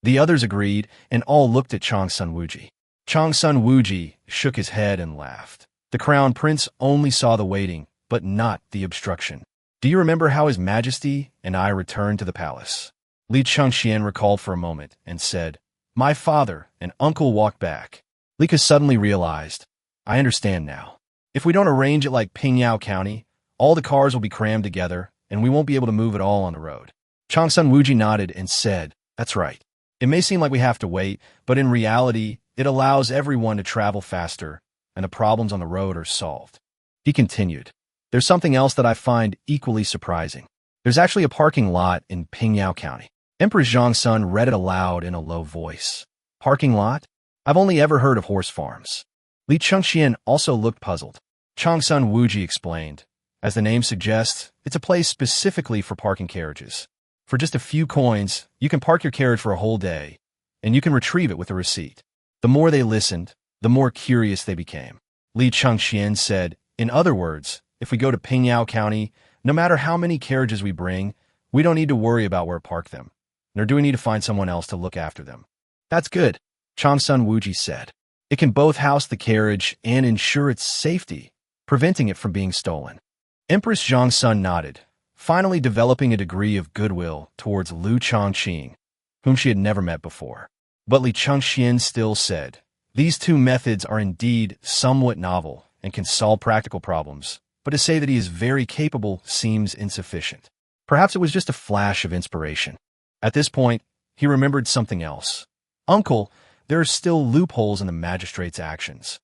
A: The others agreed, and all looked at Changsun Wuji. Changsun Wuji shook his head and laughed. The crown prince only saw the waiting, but not the obstruction. "Do you remember how His Majesty and I returned to the palace?" Li Chengxian recalled for a moment and said, "My father and uncle walked back." Li Ke suddenly realized, "I understand now. If we don't arrange it like Pingyao County, all the cars will be crammed together, and we won't be able to move at all on the road." Changsun Wuji nodded and said, "That's right. It may seem like we have to wait, but in reality, it allows everyone to travel faster, and the problems on the road are solved." He continued, "There's something else that I find equally surprising. There's actually a parking lot in Pingyao County." Emperor Zhongsun read it aloud in a low voice. "Parking lot? I've only ever heard of horse farms." Li Chengxian also looked puzzled. Changsun Wuji explained, "As the name suggests, it's a place specifically for parking carriages. For just a few coins, you can park your carriage for a whole day, and you can retrieve it with a receipt." The more they listened, the more curious they became. Li Chengxian said, "In other words, if we go to Pingyao County, no matter how many carriages we bring, we don't need to worry about where to park them, nor do we need to find someone else to look after them." "That's good," Changsun Wuji said. "It can both house the carriage and ensure its safety, preventing it from being stolen." Empress Zhongsun nodded, finally developing a degree of goodwill towards Liu Shaoqing, whom she had never met before. But Li Chengxian still said, "These two methods are indeed somewhat novel and can solve practical problems, but to say that he is very capable seems insufficient." Perhaps it was just a flash of inspiration. At this point, he remembered something else. "Uncle, there are still loopholes in the magistrate's actions."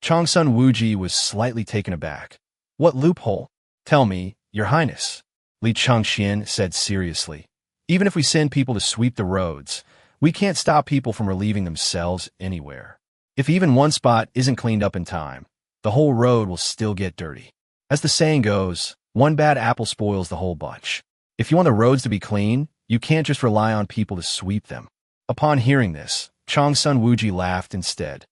A: Changsun Wuji was slightly taken aback. "What loophole? Tell me, Your Highness," Li Chengxian said seriously. "Even if we send people to sweep the roads, We can't stop people from relieving themselves anywhere. If even one spot isn't cleaned up in time, the whole road will still get dirty. As the saying goes, one bad apple spoils the whole bunch. If you want the roads to be clean, you can't just rely on people to sweep them. Upon hearing this, Changsun Wuji laughed instead.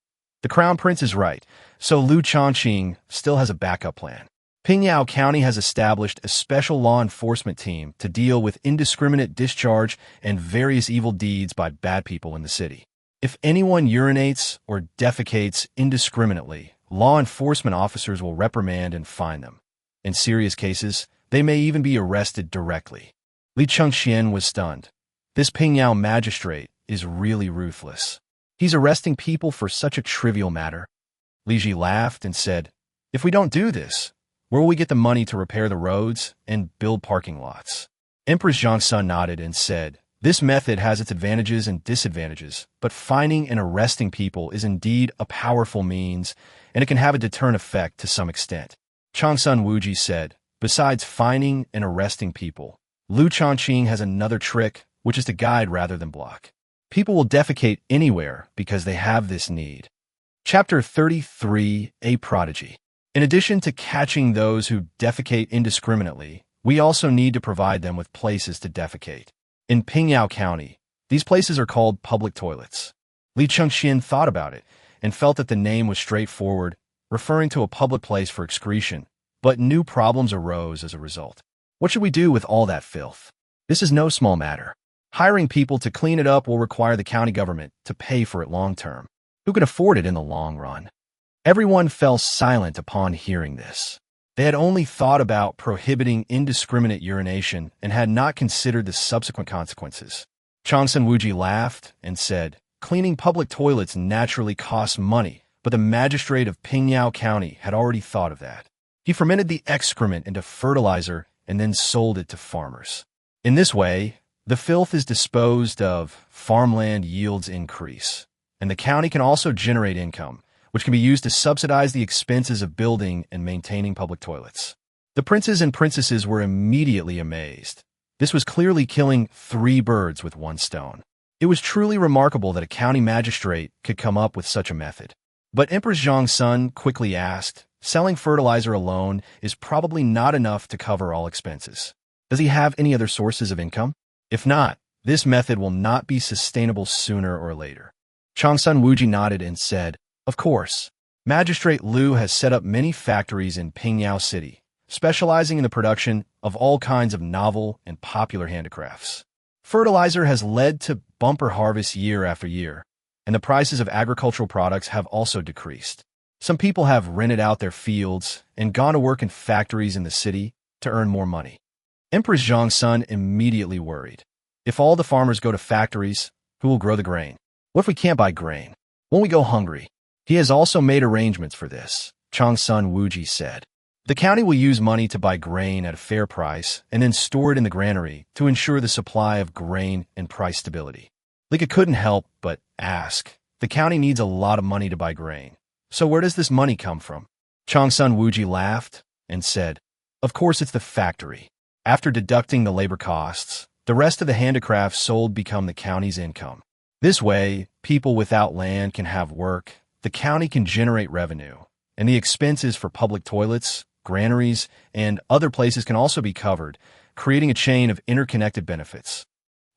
A: The crown prince is right, so Liu Shaoqing still has a backup plan. Pingyao County has established a special law enforcement team to deal with indiscriminate discharge and various evil deeds by bad people in the city. If anyone urinates or defecates indiscriminately, law enforcement officers will reprimand and fine them. In serious cases, they may even be arrested directly. Li Chengxian was stunned. This Pingyao magistrate is really ruthless. He's arresting people for such a trivial matter. Li Ji laughed and said, "If we don't do this, where will we get the money to repair the roads and build parking lots?" Emperor Zhongsun nodded and said, "This method has its advantages and disadvantages, but fining and arresting people is indeed a powerful means, and it can have a deterrent effect to some extent." Changsun Wuji said, "Besides fining and arresting people, Liu Shaoqing has another trick, which is to guide rather than block. People will defecate anywhere because they have this need." Chapter 33, A Prodigy. In addition to catching those who defecate indiscriminately, we also need to provide them with places to defecate. In Pingyao County, these places are called public toilets. Li Chengxian thought about it and felt that the name was straightforward, referring to a public place for excretion, but new problems arose as a result. What should we do with all that filth? This is no small matter. Hiring people to clean it up will require the county government to pay for it long term. Who can afford it in the long run? Everyone fell silent upon hearing this. They had only thought about prohibiting indiscriminate urination and had not considered the subsequent consequences. Changsun Wuji laughed and said, "Cleaning public toilets naturally costs money, but the magistrate of Pingyao County had already thought of that. He fermented the excrement into fertilizer and then sold it to farmers. In this way, the filth is disposed of, farmland yields increase, and the county can also generate income, which can be used to subsidize the expenses of building and maintaining public toilets." The princes and princesses were immediately amazed. This was clearly killing 3 birds with 1 stone. It was truly remarkable that a county magistrate could come up with such a method. But Empress Zhongsun quickly asked, "Selling fertilizer alone is probably not enough to cover all expenses. Does he have any other sources of income? If not, this method will not be sustainable sooner or later." Changsun Wuji nodded and said, "Of course. Magistrate Liu has set up many factories in Pingyao City, specializing in the production of all kinds of novel and popular handicrafts. Fertilizer has led to bumper harvests year after year, and the prices of agricultural products have also decreased. Some people have rented out their fields and gone to work in factories in the city to earn more money." Empress Zhongsun immediately worried. If all the farmers go to factories, who will grow the grain? What if we can't buy grain? Won't we go hungry? He has also made arrangements for this, Changsun Wuji said. The county will use money to buy grain at a fair price and then store it in the granary to ensure the supply of grain and price stability. Lika couldn't help but ask, the county needs a lot of money to buy grain. So where does this money come from? Changsun Wuji laughed and said, "Of course it's the factory. After deducting the labor costs, the rest of the handicrafts sold become the county's income. This way, people without land can have work, the county can generate revenue, and the expenses for public toilets, granaries, and other places can also be covered, creating a chain of interconnected benefits."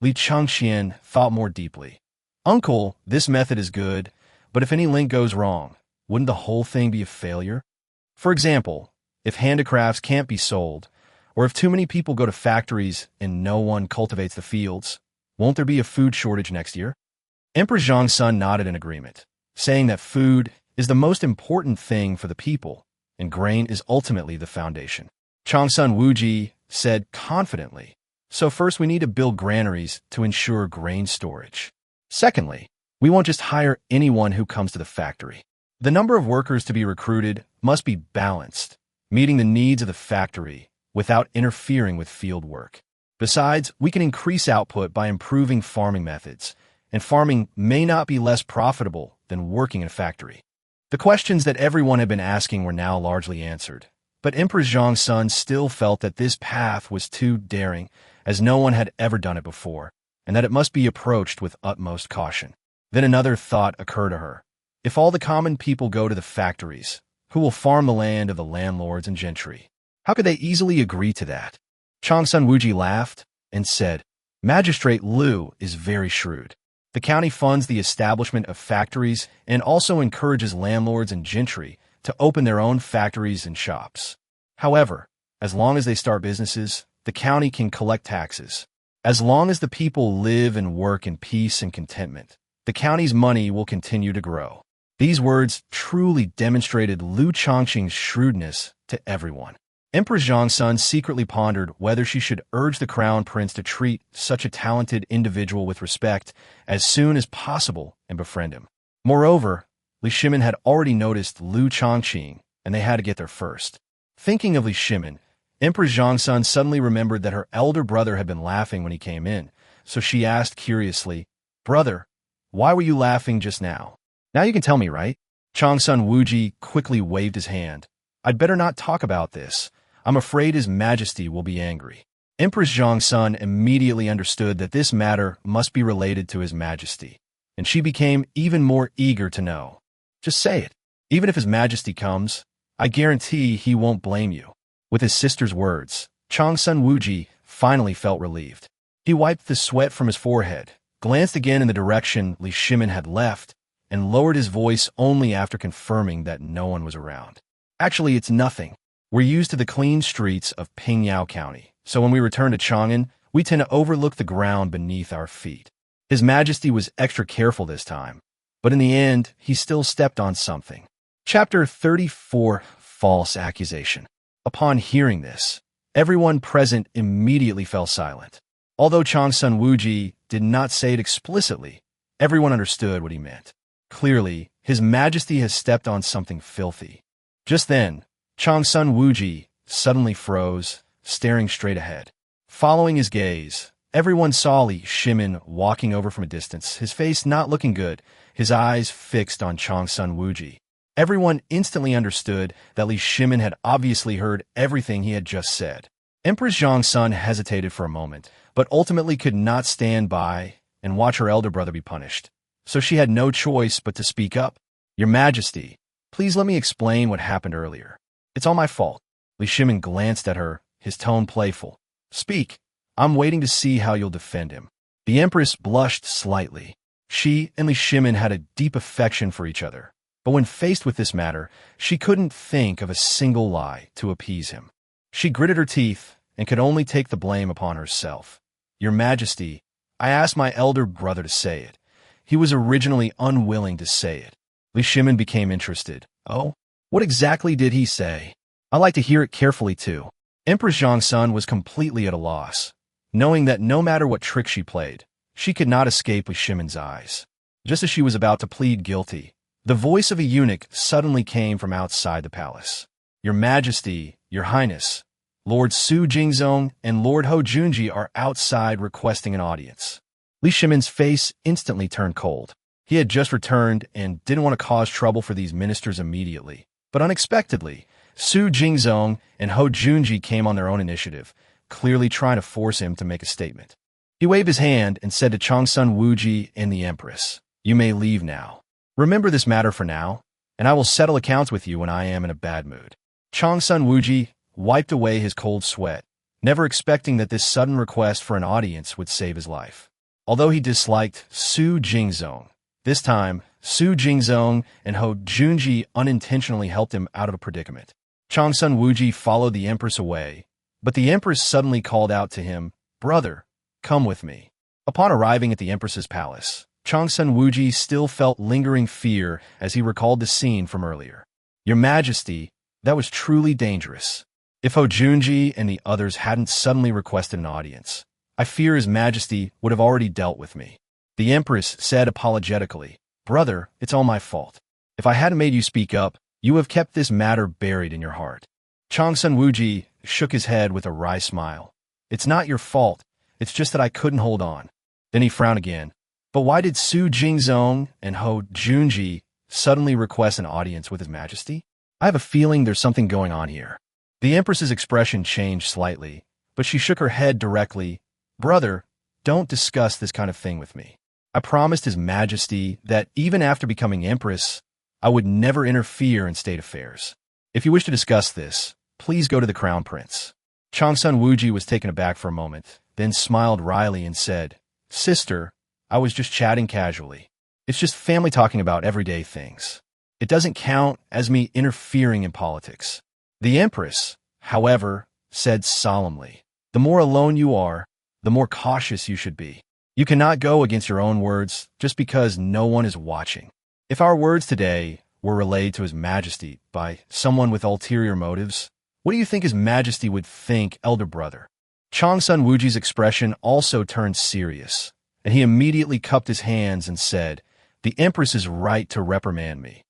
A: Li Chengxian thought more deeply. "Uncle, this method is good, but if any link goes wrong, wouldn't the whole thing be a failure? For example, if handicrafts can't be sold, or if too many people go to factories and no one cultivates the fields, won't there be a food shortage next year?" Emperor Zhongsun nodded in agreement, saying that food is the most important thing for the people, and grain is ultimately the foundation. Changsun Wuji said confidently, "So first we need to build granaries to ensure grain storage. Secondly, we won't just hire anyone who comes to the factory. The number of workers to be recruited must be balanced, meeting the needs of the factory without interfering with field work. Besides, we can increase output by improving farming methods, and farming may not be less profitable than working in a factory." The questions that everyone had been asking were now largely answered, but Emperor Zhongsun still felt that this path was too daring, as no one had ever done it before. and that it must be approached with utmost caution. Then another thought occurred to her. If all the common people go to the factories, who will farm the land of the landlords and gentry? How could they easily agree to that? Changsun Wuji laughed and said, Magistrate Liu is very shrewd. The county funds the establishment of factories and also encourages landlords and gentry to open their own factories and shops. However, as long as they start businesses, the county can collect taxes. As long as the people live and work in peace and contentment, the county's money will continue to grow. These words truly demonstrated Liu Shaoqing's shrewdness to everyone. Empress Zhongsun secretly pondered whether she should urge the crown prince to treat such a talented individual with respect as soon as possible and befriend him. Moreover, Li Shimin had already noticed Liu Shaoqing, and they had to get there first. Thinking of Li Shimin, Empress Zhongsun suddenly remembered that her elder brother had been laughing when he came in, so she asked curiously, Brother, why were you laughing just now? Now you can tell me, right? Changsun Wuji quickly waved his hand. I'd better not talk about this. I'm afraid His Majesty will be angry. Empress Zhongsun immediately understood that this matter must be related to His Majesty, and she became even more eager to know. Just say it. Even if His Majesty comes, I guarantee he won't blame you. With his sister's words, Changsun Wuji finally felt relieved. He wiped the sweat from his forehead, glanced again in the direction Li Shimin had left, and lowered his voice only after confirming that no one was around. Actually, it's nothing. We're used to the clean streets of Pingyao County, so when we return to Chang'an, we tend to overlook the ground beneath our feet. His Majesty was extra careful this time, but in the end, he still stepped on something. Chapter 34, False Accusation. Upon hearing this, everyone present immediately fell silent. Although Changsun Wuji did not say it explicitly, everyone understood what he meant. Clearly, His Majesty has stepped on something filthy. Just then, Changsun Wuji suddenly froze, staring straight ahead. Following his gaze, everyone saw Li Shimin walking over from a distance, his face not looking good, his eyes fixed on Changsun Wuji. Everyone instantly understood that Li Shimin had obviously heard everything he had just said. Empress Zhongsun hesitated for a moment, but ultimately could not stand by and watch her elder brother be punished. So she had no choice but to speak up. Your Majesty, please let me explain what happened earlier. It's all my fault. Li Shimin glanced at her, his tone playful. Speak. I'm waiting to see how you'll defend him. The Empress blushed slightly. She and Li Shimin had a deep affection for each other, but when faced with this matter, she couldn't think of a single lie to appease him. She gritted her teeth and could only take the blame upon herself. Your Majesty, I asked my elder brother to say it. He was originally unwilling to say it. Li Shimin became interested. Oh? What exactly did he say? I like to hear it carefully too. Empress Zhongsun was completely at a loss, knowing that no matter what trick she played, she could not escape Li Shimin's eyes. Just as she was about to plead guilty, the voice of a eunuch suddenly came from outside the palace. Your Majesty, Your Highness, Lord Su Jingzong and Lord Ho Junji are outside requesting an audience. Li Shimin's face instantly turned cold. He had just returned and didn't want to cause trouble for these ministers immediately. But unexpectedly, Su Jingzong and Ho Junji came on their own initiative, clearly trying to force him to make a statement. He waved his hand and said to Changsun Wuji and the Empress, You may leave now. Remember this matter for now, and I will settle accounts with you when I am in a bad mood. Changsun Wuji wiped away his cold sweat, never expecting that this sudden request for an audience would save his life. Although he disliked Su Jingzong, this time, Su Jingzong and Ho Junji unintentionally helped him out of a predicament. Changsun Wuji followed the Empress away, but the Empress suddenly called out to him, Brother, come with me. Upon arriving at the Empress's palace, Changsun Wuji still felt lingering fear as he recalled the scene from earlier. Your Majesty, that was truly dangerous. If Ho Junji and the others hadn't suddenly requested an audience, I fear His Majesty would have already dealt with me. The Empress said apologetically, Brother, it's all my fault. If I hadn't made you speak up, you have kept this matter buried in your heart. Changsun Wuji shook his head with a wry smile. It's not your fault. It's just that I couldn't hold on. Then he frowned again. But why did Su Jingzong and Ho Junji suddenly request an audience with His Majesty? I have a feeling there's something going on here. The Empress's expression changed slightly, but she shook her head directly. Brother, don't discuss this kind of thing with me. I promised His Majesty that even after becoming Empress, I would never interfere in state affairs. If you wish to discuss this, please go to the Crown Prince. Changsun Wuji was taken aback for a moment, then smiled wryly and said, Sister, I was just chatting casually. It's just family talking about everyday things. It doesn't count as me interfering in politics. The Empress, however, said solemnly, the more alone you are, the more cautious you should be. You cannot go against your own words just because no one is watching. If our words today were relayed to His Majesty by someone with ulterior motives, what do you think His Majesty would think, elder brother? Changsun Wuji's expression also turned serious, and he immediately cupped his hands and said, The Empress is right to reprimand me.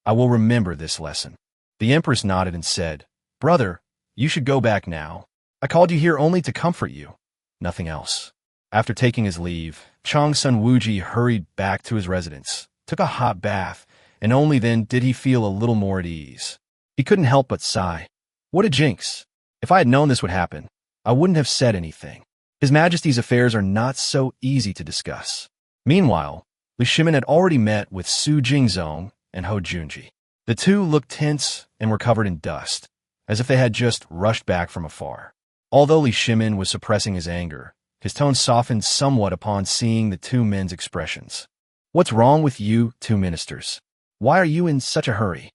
A: I will remember this lesson. The Empress nodded and said, Brother, you should go back now. I called you here only to comfort you, nothing else. After taking his leave, Changsun Wuji hurried back to his residence, took a hot bath, and only then did he feel a little more at ease. He couldn't help but sigh. What a jinx! If I had known this would happen, I wouldn't have said anything. His Majesty's affairs are not so easy to discuss. Meanwhile, Liu Shimin had already met with Su Jingzong and Hou Junji. The two looked tense and were covered in dust, as if they had just rushed back from afar. Although Liu Shimin was suppressing his anger, his tone softened somewhat upon seeing the two men's expressions. What's wrong with you, two ministers? Why are you in such a hurry?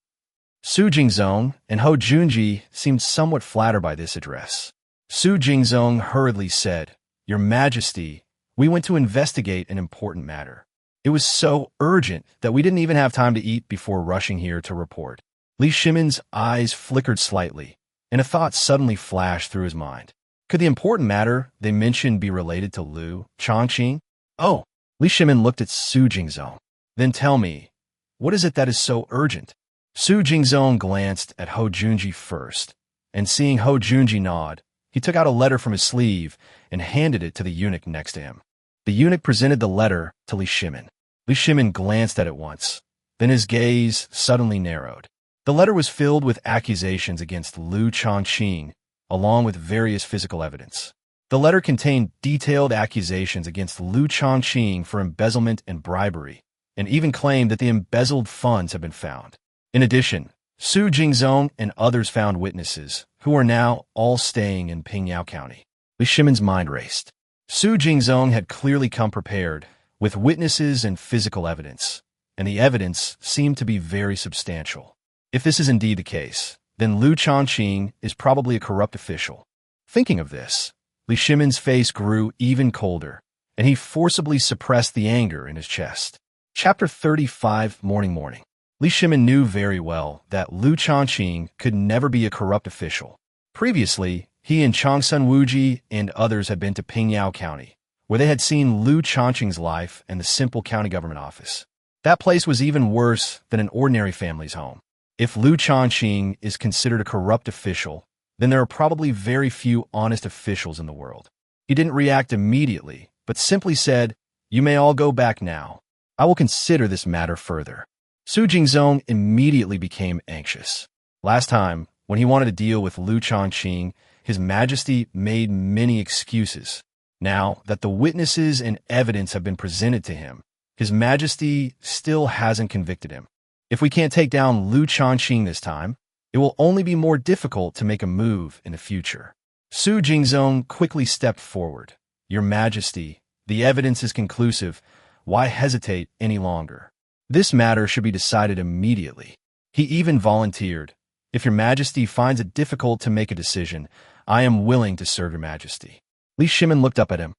A: Su Jingzong and Hou Junji seemed somewhat flattered by this address. Su Jingzong hurriedly said, Your Majesty, we went to investigate an important matter. It was so urgent that we didn't even have time to eat before rushing here to report. Liu Shimin's eyes flickered slightly, and a thought suddenly flashed through his mind. Could the important matter they mentioned be related to Liu Shaoqing? Oh, Liu Shimin looked at Su Jingzong. Then tell me, what is it that is so urgent? Su Jingzong glanced at Hou Junji first, and seeing Hou Junji nod, he took out a letter from his sleeve and handed it to the eunuch next to him. The eunuch presented the letter to Liu Shimin. Liu Shimin glanced at it once, then his gaze suddenly narrowed. The letter was filled with accusations against Liu Shaoqing, along with various physical evidence. The letter contained detailed accusations against Liu Shaoqing for embezzlement and bribery, and even claimed that the embezzled funds had been found. In addition, Su Jingzong and others found witnesses, who are now all staying in Pingyao County. Liu Shimin's mind raced. Su Jingzong had clearly come prepared, with witnesses and physical evidence, and the evidence seemed to be very substantial. If this is indeed the case, then Liu Shaoqing is probably a corrupt official. Thinking of this, Liu Shimin's face grew even colder, and he forcibly suppressed the anger in his chest. Chapter 35, Morning. Liu Shimin knew very well that Liu Shaoqing could never be a corrupt official. Previously, he and Changsun Wuji and others had been to Pingyao County, where they had seen Liu Shaoqing's life and the simple county government office. That place was even worse than an ordinary family's home. If Liu Shaoqing is considered a corrupt official, then there are probably very few honest officials in the world. He didn't react immediately, but simply said, You may all go back now. I will consider this matter further. Su Jingzong immediately became anxious. Last time, when he wanted to deal with Liu Shaoqing, His Majesty made many excuses. Now that the witnesses and evidence have been presented to him, His Majesty still hasn't convicted him. If we can't take down Liu Shaoqing this time, it will only be more difficult to make a move in the future. Su Jingzong quickly stepped forward. Your Majesty, the evidence is conclusive. Why hesitate any longer? This matter should be decided immediately. He even volunteered. If Your Majesty finds it difficult to make a decision, I am willing to serve Your Majesty. Liu Shimin looked up at him.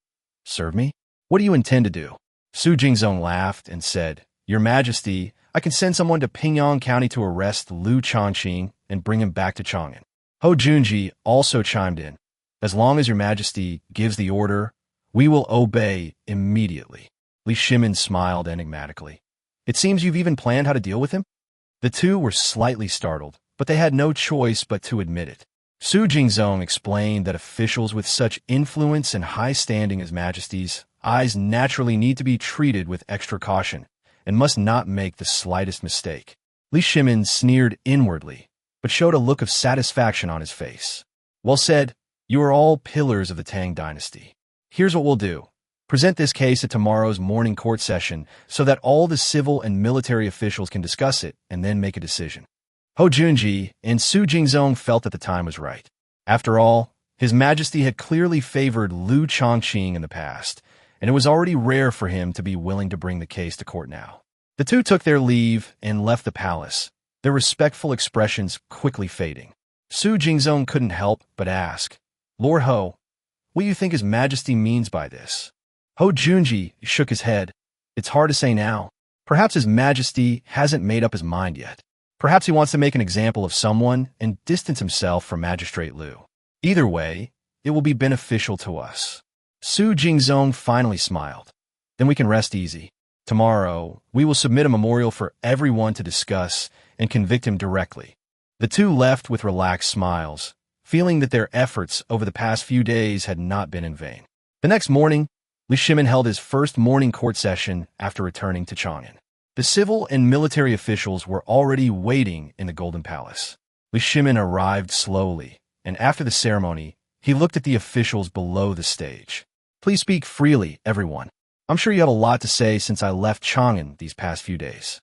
A: Serve me? What do you intend to do? Su Jingzong laughed and said, Your Majesty, I can send someone to Pingyang County to arrest Liu Shaoqing and bring him back to Chang'an. Hou Junji also chimed in. As long as Your Majesty gives the order, we will obey immediately. Liu Shimin smiled enigmatically. It seems you've even planned how to deal with him? The two were slightly startled, but they had no choice but to admit it. Su Jingzong explained that officials with such influence and high standing as Majesty's eyes naturally need to be treated with extra caution and must not make the slightest mistake. Liu Shimin sneered inwardly, but showed a look of satisfaction on his face. Well said, you are all pillars of the Tang Dynasty. Here's what we'll do. Present this case at tomorrow's morning court session so that all the civil and military officials can discuss it and then make a decision. Ho Junji and Su Jingzong felt that the time was right. After all, His Majesty had clearly favored Liu Shaoqing in the past, and it was already rare for him to be willing to bring the case to court now. The two took their leave and left the palace, their respectful expressions quickly fading. Su Jingzong couldn't help but ask, "Lord Ho, what do you think His Majesty means by this?" Ho Junji shook his head. "It's hard to say now. Perhaps His Majesty hasn't made up his mind yet. Perhaps he wants to make an example of someone and distance himself from Magistrate Liu. Either way, it will be beneficial to us." Su Jingzong finally smiled. "Then we can rest easy. Tomorrow, we will submit a memorial for everyone to discuss and convict him directly." The two left with relaxed smiles, feeling that their efforts over the past few days had not been in vain. The next morning, Liu Shimin held his first morning court session after returning to Chang'an. The civil and military officials were already waiting in the Golden Palace. Liu Shimin arrived slowly, and after the ceremony, he looked at the officials below the stage. "Please speak freely, everyone. I'm sure you have a lot to say since I left Chang'an these past few days."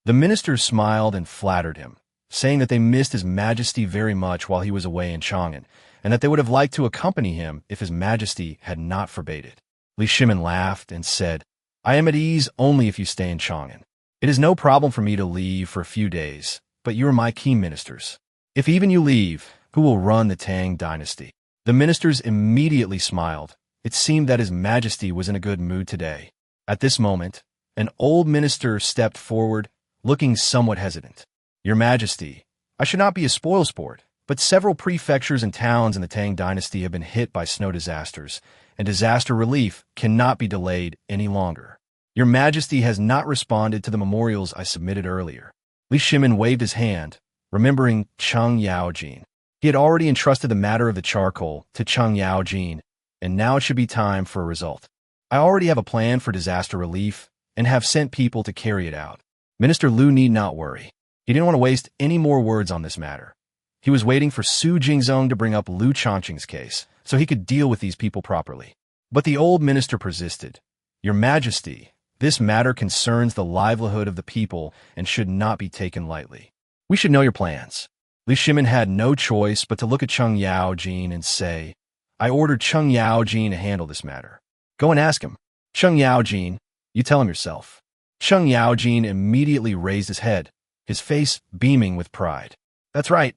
A: The ministers smiled and flattered him, saying that they missed His Majesty very much while he was away in Chang'an, and that they would have liked to accompany him if His Majesty had not forbade it. Liu Shimin laughed and said, "I am at ease only if you stay in Chang'an. It is no problem for me to leave for a few days, but you are my key ministers. If even you leave, who will run the Tang Dynasty?" The ministers immediately smiled. It seemed that His Majesty was in a good mood today. At this moment, an old minister stepped forward, looking somewhat hesitant. "Your Majesty, I should not be a spoilsport, but several prefectures and towns in the Tang Dynasty have been hit by snow disasters, and disaster relief cannot be delayed any longer. Your Majesty has not responded to the memorials I submitted earlier." Liu Shimin waved his hand, remembering Cheng Yaojin. He had already entrusted the matter of the charcoal to Cheng Yaojin, and now it should be time for a result. "I already have a plan for disaster relief and have sent people to carry it out. Minister Liu need not worry." He didn't want to waste any more words on this matter. He was waiting for Su Jingzong to bring up Liu Shaoqing's case, so he could deal with these people properly. But the old minister persisted. "Your Majesty, this matter concerns the livelihood of the people and should not be taken lightly. We should know your plans." Liu Shimin had no choice but to look at Cheng Yaojin and say, "I ordered Cheng Yaojin to handle this matter. Go and ask him." "Cheng Yaojin, you tell him yourself." Cheng Yaojin immediately raised his head, his face beaming with pride. "That's right,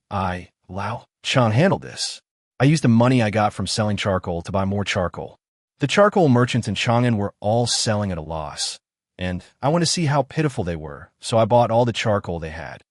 A: Lao Cheng handled this. I used the money I got from selling charcoal to buy more charcoal. The charcoal merchants in Chang'an were all selling at a loss, and I wanted to see how pitiful they were, so I bought all the charcoal they had."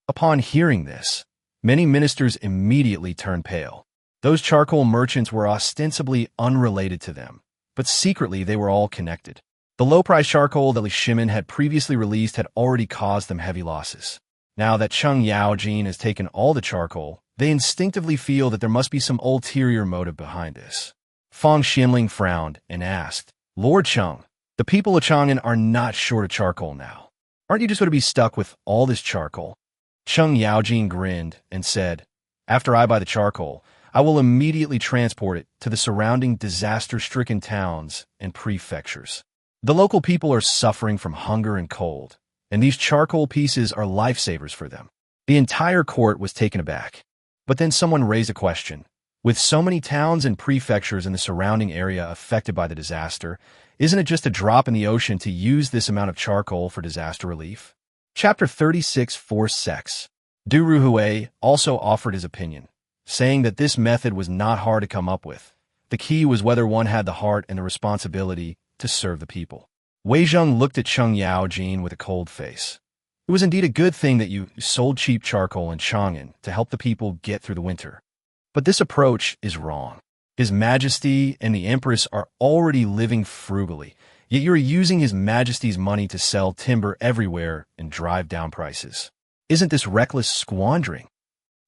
A: Upon hearing this, many ministers immediately turned pale. Those charcoal merchants were ostensibly unrelated to them, but secretly they were all connected. The low-priced charcoal that Liu Shimin had previously released had already caused them heavy losses. Now that Cheng Yaojin has taken all the charcoal, they instinctively feel that there must be some ulterior motive behind this. Fang Xinling frowned and asked, "Lord Cheng, the people of Chang'an are not short of charcoal now. Aren't you just going to be stuck with all this charcoal?" Cheng Yaojin grinned and said, "After I buy the charcoal, I will immediately transport it to the surrounding disaster-stricken towns and prefectures. The local people are suffering from hunger and cold, and these charcoal pieces are lifesavers for them." The entire court was taken aback. But then someone raised a question. With so many towns and prefectures in the surrounding area affected by the disaster, isn't it just a drop in the ocean to use this amount of charcoal for disaster relief? Chapter 36 Forced Sex. Du Ruhui also offered his opinion, saying that this method was not hard to come up with. The key was whether one had the heart and the responsibility to serve the people. Wei Zheng looked at Cheng Yaojin with a cold face. "It was indeed a good thing that you sold cheap charcoal in Chang'an to help the people get through the winter. But this approach is wrong. His Majesty and the Empress are already living frugally, yet you are using His Majesty's money to sell timber everywhere and drive down prices. Isn't this reckless squandering?"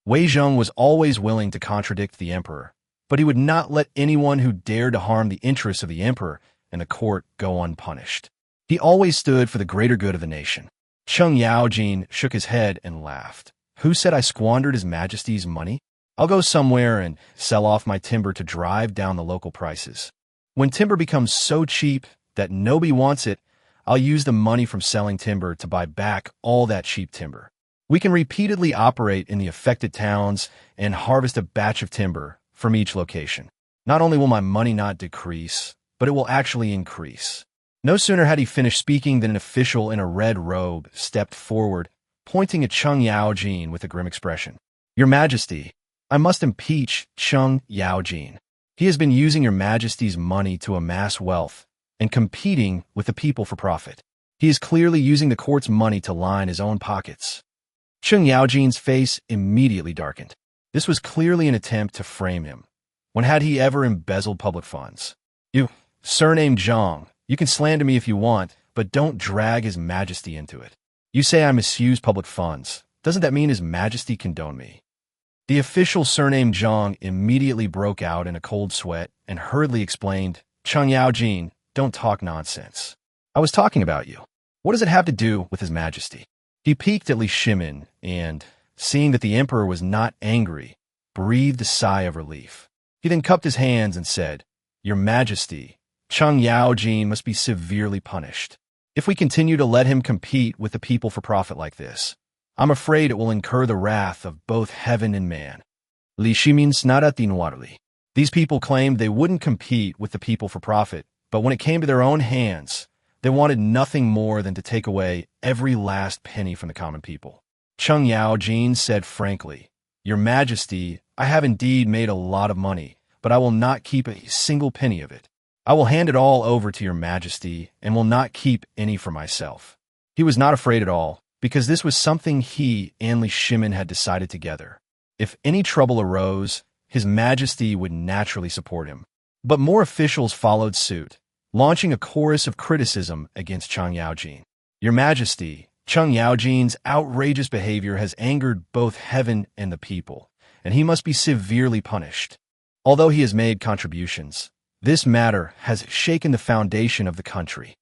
A: Wei Zheng was always willing to contradict the Emperor, but he would not let anyone who dared to harm the interests of the Emperor and the court go unpunished. He always stood for the greater good of the nation. Cheng Yaojin shook his head and laughed. "Who said I squandered His Majesty's money? I'll go somewhere and sell off my timber to drive down the local prices." When timber becomes so cheap that nobody wants it, I'll use the money from selling timber to buy back all that cheap timber. We can repeatedly operate in the affected towns and harvest a batch of timber from each location. Not only will my money not decrease, but it will actually increase. No sooner had he finished speaking than an official in a red robe stepped forward, pointing at Cheng Yaojin with a grim expression. Your Majesty, I must impeach Cheng Yaojin. He has been using Your Majesty's money to amass wealth and competing with the people for profit. He is clearly using the court's money to line his own pockets. Cheng Yaojin's face immediately darkened. This was clearly an attempt to frame him. When had he ever embezzled public funds? You, surnamed Zhang, you can slander me if you want, but don't drag His Majesty into it. You say I misuse public funds. Doesn't that mean His Majesty condone me? The official surnamed Zhang immediately broke out in a cold sweat and hurriedly explained, Cheng Yaojin, don't talk nonsense. I was talking about you. What does it have to do with His Majesty? He peeked at Li Shimin and, seeing that the emperor was not angry, breathed a sigh of relief. He then cupped his hands and said, Your Majesty, Cheng Yaojin must be severely punished. If we continue to let him compete with the people for profit like this, I'm afraid it will incur the wrath of both heaven and man. Li Shimin snaratinwarli. These people claimed they wouldn't compete with the people for profit, but when it came to their own hands, they wanted nothing more than to take away every last penny from the common people. Cheng Yaojin said frankly, Your Majesty, I have indeed made a lot of money, but I will not keep a single penny of it. I will hand it all over to Your Majesty and will not keep any for myself. He was not afraid at all, because this was something he and Li Shimin had decided together. If any trouble arose, His Majesty would naturally support him. But more officials followed suit, launching a chorus of criticism against Cheng Yaojin. Your Majesty, Cheng Yaojin's outrageous behavior has angered both heaven and the people, and he must be severely punished. Although he has made contributions, this matter has shaken the foundation of the country.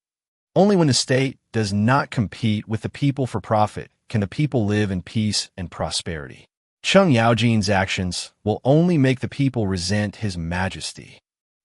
A: Only when the state does not compete with the people for profit can the people live in peace and prosperity. Cheng Yaojin's actions will only make the people resent His Majesty.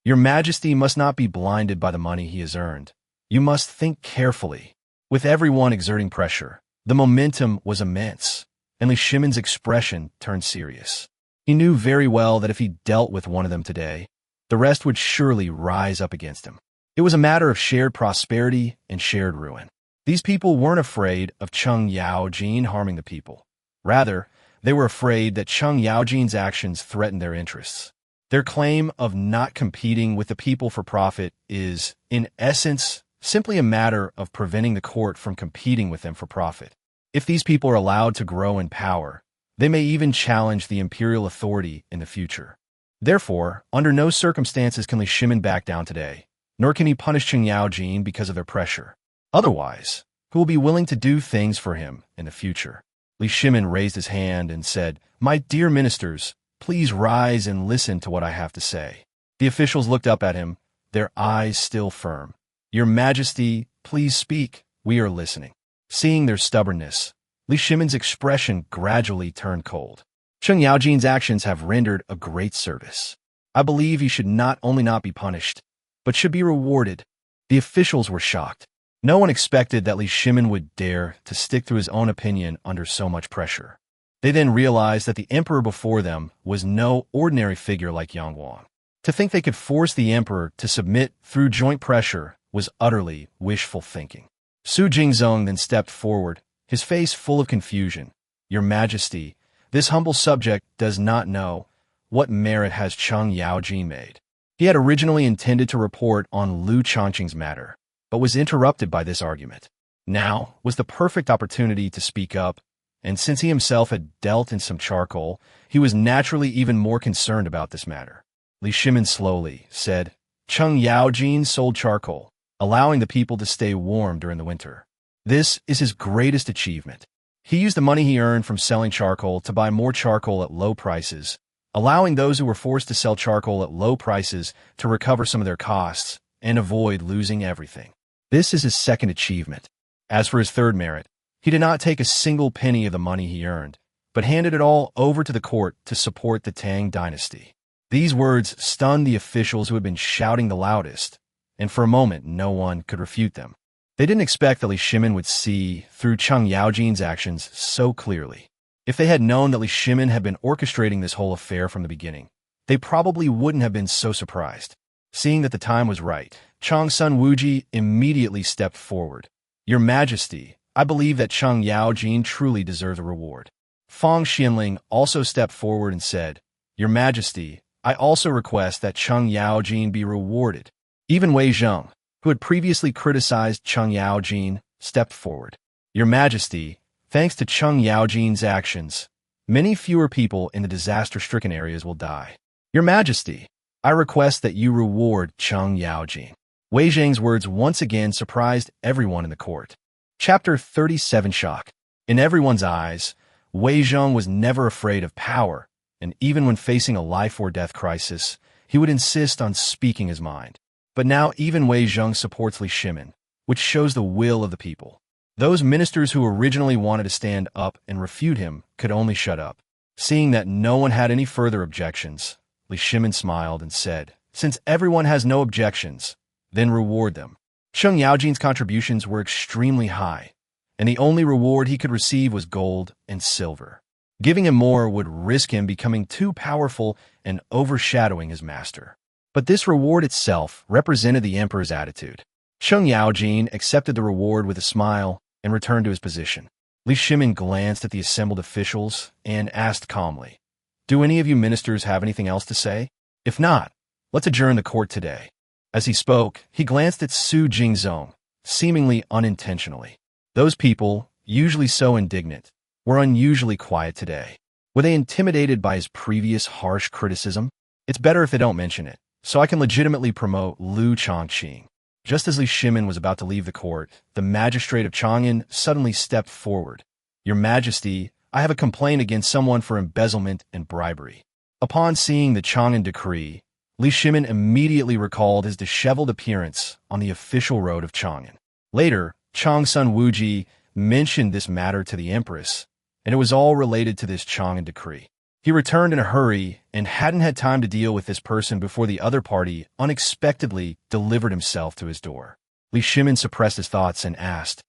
A: Your Majesty must not be blinded by the money he has earned. You must think carefully. With everyone exerting pressure, the momentum was immense, and Li Shimin's expression turned serious. He knew very well that if he dealt with one of them today, the rest would surely rise up against him. It was a matter of shared prosperity and shared ruin. These people weren't afraid of Cheng Yaojin harming the people. Rather, they were afraid that Cheng Yaojin's actions threatened their interests. Their claim of not competing with the people for profit is, in essence, simply a matter of preventing the court from competing with them for profit. If these people are allowed to grow in power, they may even challenge the imperial authority in the future. Therefore, under no circumstances can Li Shimin back down today, nor can he punish Cheng Yaojin because of their pressure. Otherwise, who will be willing to do things for him in the future? Li Shimin raised his hand and said, My dear ministers, please rise and listen to what I have to say. The officials looked up at him, their eyes still firm. Your Majesty, please speak. We are listening. Seeing their stubbornness, Li Shimin's expression gradually turned cold. Cheng Yaojin's actions have rendered a great service. I believe he should not only not be punished, but should be rewarded. The officials were shocked. No one expected that Li Shimin would dare to stick to his own opinion under so much pressure. They then realized that the emperor before them was no ordinary figure like Yang Wang. To think they could force the emperor to submit through joint pressure was utterly wishful thinking. Su Jingzong then stepped forward, his face full of confusion. Your Majesty, this humble subject does not know what merit has Cheng Yaojin made. He had originally intended to report on Liu Shaoqing's matter, but was interrupted by this argument. Now was the perfect opportunity to speak up, and since he himself had dealt in some charcoal, he was naturally even more concerned about this matter. Li Shimin slowly said, Cheng Yaojin sold charcoal, allowing the people to stay warm during the winter. This is his greatest achievement. He used the money he earned from selling charcoal to buy more charcoal at low prices, allowing those who were forced to sell charcoal at low prices to recover some of their costs and avoid losing everything. This is his second achievement. As for his third merit, he did not take a single penny of the money he earned, but handed it all over to the court to support the Tang Dynasty. These words stunned the officials who had been shouting the loudest, and for a moment no one could refute them. They didn't expect that Li Shimin would see through Cheng Yaojin's actions so clearly. If they had known that Li Shimin had been orchestrating this whole affair from the beginning, they probably wouldn't have been so surprised. Seeing that the time was right, Chang Sun Wuji immediately stepped forward. "Your Majesty, I believe that Cheng Yaojin truly deserves a reward." Fang Xianling also stepped forward and said, "Your Majesty, I also request that Cheng Yaojin be rewarded." Even Wei Zheng, who had previously criticized Cheng Yaojin, stepped forward. "Your Majesty, thanks to Cheng Yaojin's actions, many fewer people in the disaster-stricken areas will die. Your Majesty, I request that you reward Cheng Yaojin." Wei Zheng's words once again surprised everyone in the court. Chapter 37 Shock. In everyone's eyes, Wei Zheng was never afraid of power, and even when facing a life-or-death crisis, he would insist on speaking his mind. But now even Wei Zheng supports Li Shimin, which shows the will of the people. Those ministers who originally wanted to stand up and refute him could only shut up. Seeing that no one had any further objections, Li Shimin smiled and said, "Since everyone has no objections, then reward them." Cheng Yaojin's contributions were extremely high, and the only reward he could receive was gold and silver. Giving him more would risk him becoming too powerful and overshadowing his master. But this reward itself represented the emperor's attitude. Cheng Yaojin accepted the reward with a smile and returned to his position. Li Shimin glanced at the assembled officials and asked calmly, "Do any of you ministers have anything else to say? If not, let's adjourn the court today." As he spoke, he glanced at Su Jingzong, seemingly unintentionally. Those people, usually so indignant, were unusually quiet today. Were they intimidated by his previous harsh criticism? It's better if they don't mention it, so I can legitimately promote Liu Shaoqing. Just as Li Shimin was about to leave the court, the magistrate of Chang'an suddenly stepped forward. "Your Majesty, I have a complaint against someone for embezzlement and bribery." Upon seeing the Chang'an decree, Li Shimin immediately recalled his disheveled appearance on the official road of Chang'an. Later, Chang Sun Wuji mentioned this matter to the empress, and it was all related to this Chang'an decree. He returned in a hurry and hadn't had time to deal with this person before the other party unexpectedly delivered himself to his door. Li Shimin suppressed his thoughts and asked,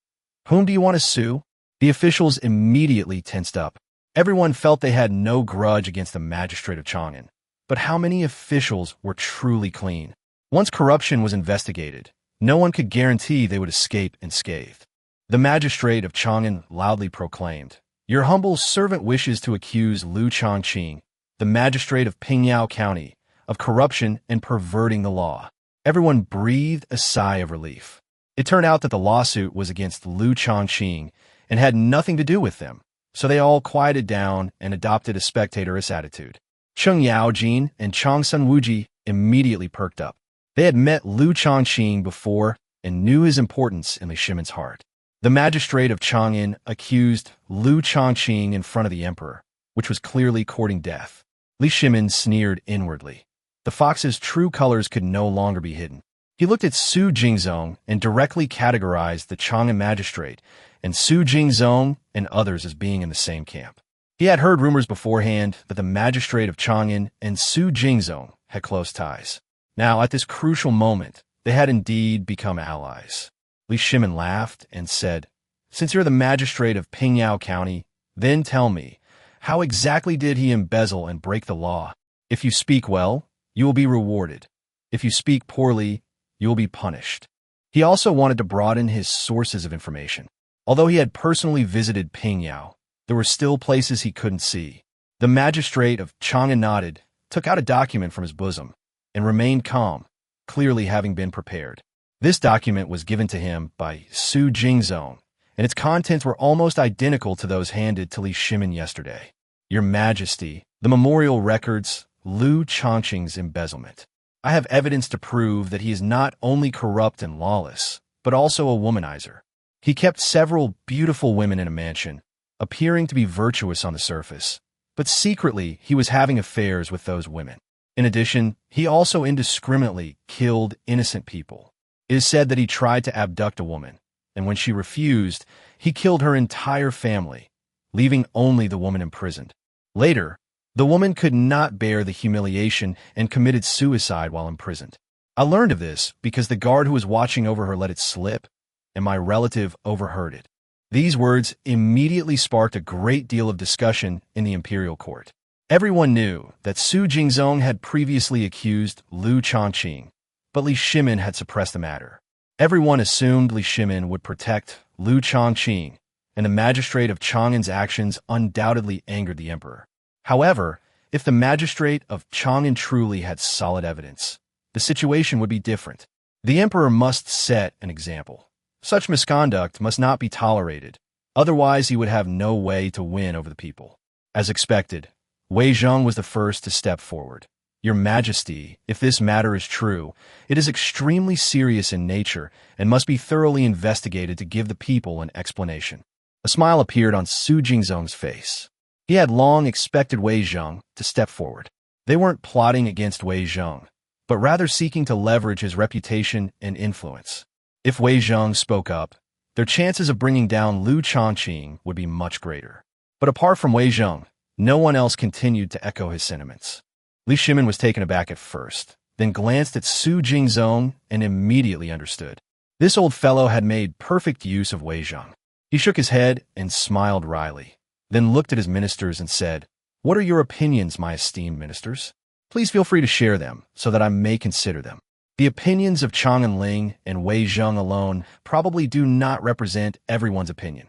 A: "Whom do you want to sue?" The officials immediately tensed up. Everyone felt they had no grudge against the magistrate of Chang'an. But how many officials were truly clean? Once corruption was investigated, no one could guarantee they would escape unscathed. The magistrate of Chang'an loudly proclaimed, "Your humble servant wishes to accuse Liu Shaoqing, the magistrate of Pingyao County, of corruption and perverting the law." Everyone breathed a sigh of relief. It turned out that the lawsuit was against Liu Shaoqing and had nothing to do with them, so they all quieted down and adopted a spectatorist attitude. Cheng Yaojin and Chang Sun Wuji immediately perked up. They had met Liu Shaoqing before and knew his importance in Li Shimin's heart. The magistrate of Chang'an accused Liu Shaoqing in front of the emperor, which was clearly courting death. Li Shimin sneered inwardly. The fox's true colors could no longer be hidden. He looked at Su Jingzong and directly categorized the Chang'an magistrate and Su Jingzong and others as being in the same camp. He had heard rumors beforehand that the magistrate of Chang'an and Su Jingzong had close ties. Now, at this crucial moment, they had indeed become allies. Li Shimin laughed and said, "Since you're the magistrate of Pingyao County, then tell me, how exactly did he embezzle and break the law? If you speak well, you will be rewarded. If you speak poorly, you will be punished." He also wanted to broaden his sources of information. Although he had personally visited Pingyao, there were still places he couldn't see. The magistrate of Chang'an nodded, took out a document from his bosom, and remained calm, clearly having been prepared. This document was given to him by Su Jingzong, and its contents were almost identical to those handed to Li Shimin yesterday. "Your Majesty, the memorial records Liu Shaoqing's embezzlement. I have evidence to prove that he is not only corrupt and lawless, but also a womanizer. He kept several beautiful women in a mansion, appearing to be virtuous on the surface, but secretly he was having affairs with those women. In addition, he also indiscriminately killed innocent people. It is said that he tried to abduct a woman, and when she refused, he killed her entire family, leaving only the woman imprisoned. Later, The woman could not bear the humiliation and committed suicide while imprisoned. I learned of this because the guard who was watching over her let it slip, and my relative overheard it. These words immediately sparked a great deal of discussion in the imperial court. Everyone knew that Su Jingzong had previously accused Liu Shaoqing, but Li Shimin had suppressed the matter. Everyone assumed Li Shimin would protect Liu Shaoqing, and the magistrate of Chang'an's actions undoubtedly angered the emperor. However, if the magistrate of Chang'an truly had solid evidence, the situation would be different. The emperor must set an example. Such misconduct must not be tolerated, otherwise he would have no way to win over the people. As expected, Wei Zheng was the first to step forward. Your Majesty, if this matter is true, it is extremely serious in nature and must be thoroughly investigated to give the people an explanation. A smile appeared on Su Jingzong's face. He had long expected Wei Zheng to step forward. They weren't plotting against Wei Zheng, but rather seeking to leverage his reputation and influence. If Wei Zheng spoke up, their chances of bringing down Liu Shaoqing would be much greater. But apart from Wei Zheng, no one else continued to echo his sentiments. Li Shimin was taken aback at first, then glanced at Su Jingzong and immediately understood. This old fellow had made perfect use of Wei Zheng. He shook his head and smiled wryly, then looked at his ministers and said, "What are your opinions, my esteemed ministers? Please feel free to share them so that I may consider them." The opinions of Chang'an Ling and Wei Zheng alone probably do not represent everyone's opinion.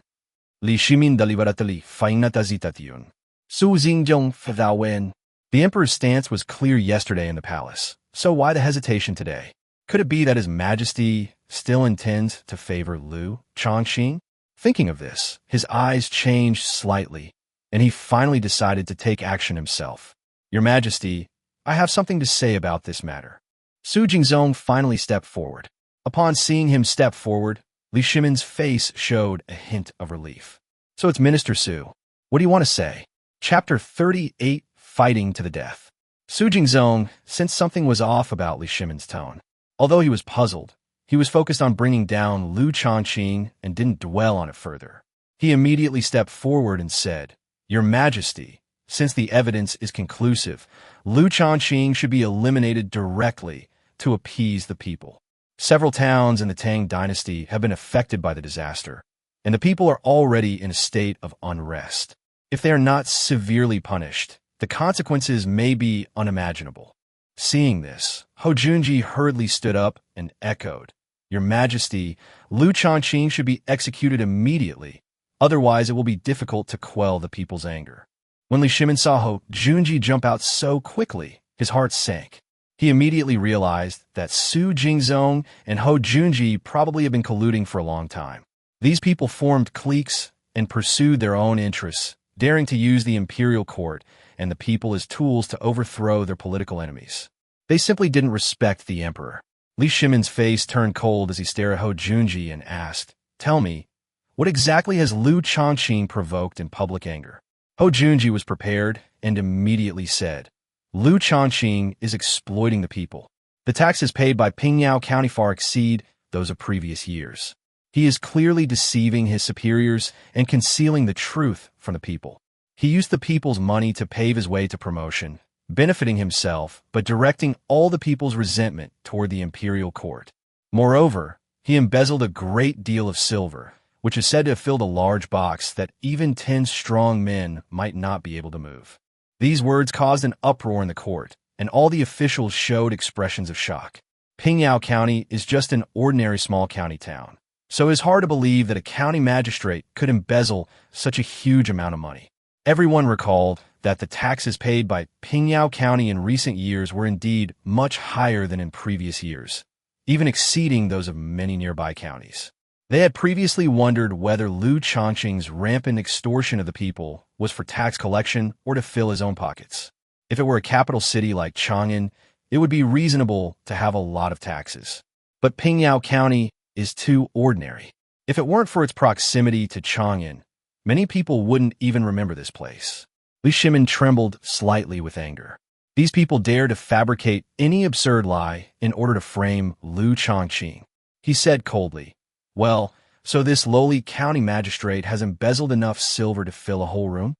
A: Li Shimin deliberately fainat hesitation. Su Jingzong Fadawen. The emperor's stance was clear yesterday in the palace, so why the hesitation today? Could it be that His Majesty still intends to favor Liu Shaoqing? Thinking of this, his eyes changed slightly, and he finally decided to take action himself. Your Majesty, I have something to say about this matter. Su Jingzong finally stepped forward. Upon seeing him step forward, Li Shimin's face showed a hint of relief. So it's Minister Su. What do you want to say? Chapter 38, Fighting to the Death. Su Jingzong sensed something was off about Li Shimin's tone. Although he was puzzled, he was focused on bringing down Liu Shaoqing and didn't dwell on it further. He immediately stepped forward and said, Your Majesty, since the evidence is conclusive, Liu Shaoqing should be eliminated directly to appease the people. Several towns in the Tang Dynasty have been affected by the disaster, and the people are already in a state of unrest. If they are not severely punished, the consequences may be unimaginable. Seeing this, Hou Junji hurriedly stood up and echoed, Your Majesty, Liu Shaoqing should be executed immediately, otherwise it will be difficult to quell the people's anger. When Li Shimin saw Hou Junji jump out so quickly, his heart sank. He immediately realized that Su Jingzong and Hou Junji probably had been colluding for a long time. These people formed cliques and pursued their own interests, daring to use the imperial court and the people as tools to overthrow their political enemies. They simply didn't respect the emperor. Li Shimin's face turned cold as he stared at Hou Junji and asked, Tell me, what exactly has Liu Shaoqing provoked in public anger? Hou Junji was prepared and immediately said, Liu Shaoqing is exploiting the people. The taxes paid by Pingyao County far exceed those of previous years. He is clearly deceiving his superiors and concealing the truth from the people. He used the people's money to pave his way to promotion, benefiting himself, but directing all the people's resentment toward the imperial court. Moreover, he embezzled a great deal of silver, which is said to have filled a large box that even 10 strong men might not be able to move. These words caused an uproar in the court, and all the officials showed expressions of shock. Pingyao County is just an ordinary small county town, so it is hard to believe that a county magistrate could embezzle such a huge amount of money. Everyone recalled that the taxes paid by Pingyao County in recent years were indeed much higher than in previous years, even exceeding those of many nearby counties. They had previously wondered whether Liu Shaoqing's rampant extortion of the people was for tax collection or to fill his own pockets. If it were a capital city like Chang'an, it would be reasonable to have a lot of taxes. But Pingyao County is too ordinary. If it weren't for its proximity to Chang'an, many people wouldn't even remember this place. Li Shimin trembled slightly with anger. These people dared to fabricate any absurd lie in order to frame Liu Shaoqing. He said coldly, Well, so this lowly county magistrate has embezzled enough silver to fill a whole room?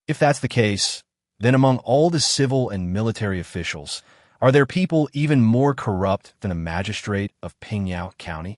A: If that's the case, Then among all the civil and military officials, are there people even more corrupt than the magistrate of Pingyao County?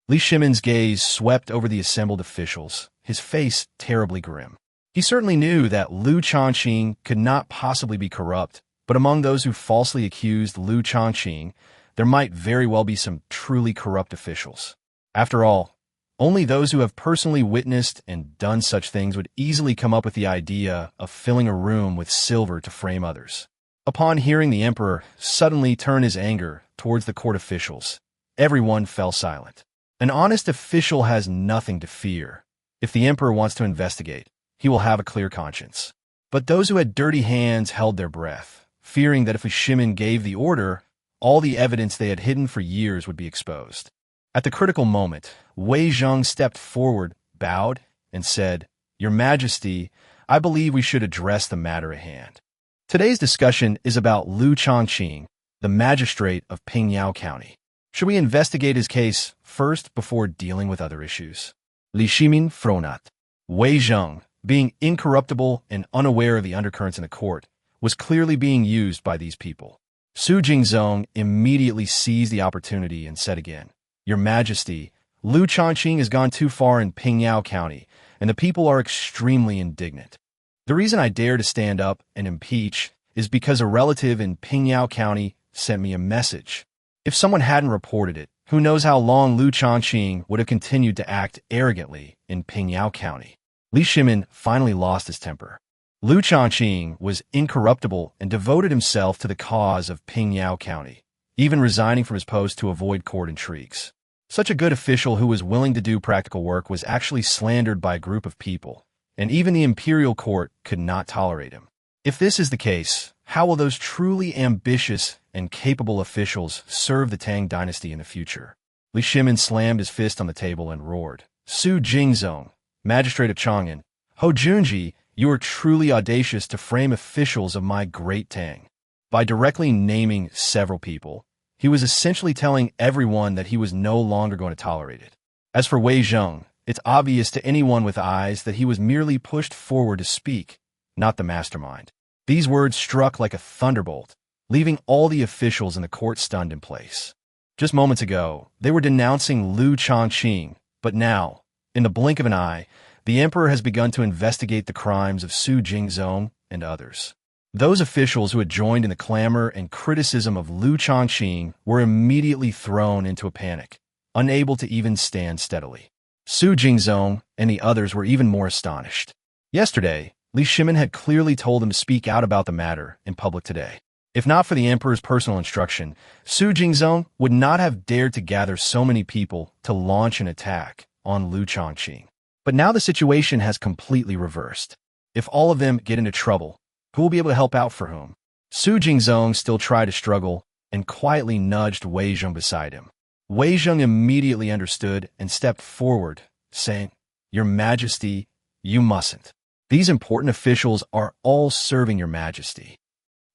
A: Li Shimin's gaze swept over the assembled officials, his face terribly grim. He certainly knew that Liu Shaoqing could not possibly be corrupt, but among those who falsely accused Liu Shaoqing, there might very well be some truly corrupt officials. After all, only those who have personally witnessed and done such things would easily come up with the idea of filling a room with silver to frame others. Upon hearing the emperor suddenly turn his anger towards the court officials, everyone fell silent. An honest official has nothing to fear. If the emperor wants to investigate, he will have a clear conscience. But those who had dirty hands held their breath, fearing that if Shimin gave the order, all the evidence they had hidden for years would be exposed. At the critical moment, Wei Zheng stepped forward, bowed, and said, "Your Majesty, I believe we should address the matter at hand." Today's discussion is about Liu Shaoqing, the magistrate of Pingyao County. Should we investigate his case first before dealing with other issues? Li Shimin fronat. Wei Zheng, being incorruptible and unaware of the undercurrents in the court, was clearly being used by these people. Su Jingzong immediately seized the opportunity and said again, "Your Majesty, Liu Shaoqing has gone too far in Pingyao County, and the people are extremely indignant. The reason I dare to stand up and impeach is because a relative in Pingyao County sent me a message. If someone hadn't reported it, who knows how long Liu Shaoqing would have continued to act arrogantly in Pingyao County." Li Shimin finally lost his temper. Liu Shaoqing was incorruptible and devoted himself to the cause of Pingyao County, even resigning from his post to avoid court intrigues. Such a good official who was willing to do practical work was actually slandered by a group of people, and even the imperial court could not tolerate him. If this is the case, how will those truly ambitious and capable officials serve the Tang Dynasty in the future? Li Shimin slammed his fist on the table and roared, "Su Jingzong, Magistrate of Chang'an, Ho Junji, you are truly audacious to frame officials of my great Tang." By directly naming several people, he was essentially telling everyone that he was no longer going to tolerate it. As for Wei Zheng, it's obvious to anyone with eyes that he was merely pushed forward to speak, not the mastermind. These words struck like a thunderbolt, leaving all the officials in the court stunned in place. Just moments ago, they were denouncing Liu Shaoqing, but now, in the blink of an eye, the emperor has begun to investigate the crimes of Su Jingzong and others. Those officials who had joined in the clamor and criticism of Liu Shaoqing were immediately thrown into a panic, unable to even stand steadily. Su Jingzong and the others were even more astonished. Yesterday, Li Shimin had clearly told them to speak out about the matter in public today. If not for the emperor's personal instruction, Su Jingzong would not have dared to gather so many people to launch an attack on Liu Shaoqing. But now the situation has completely reversed. If all of them get into trouble, who will be able to help out for whom? Su Jingzong still tried to struggle and quietly nudged Wei Zheng beside him. Wei Zheng immediately understood and stepped forward, saying, "Your Majesty, you mustn't. These important officials are all serving your Majesty."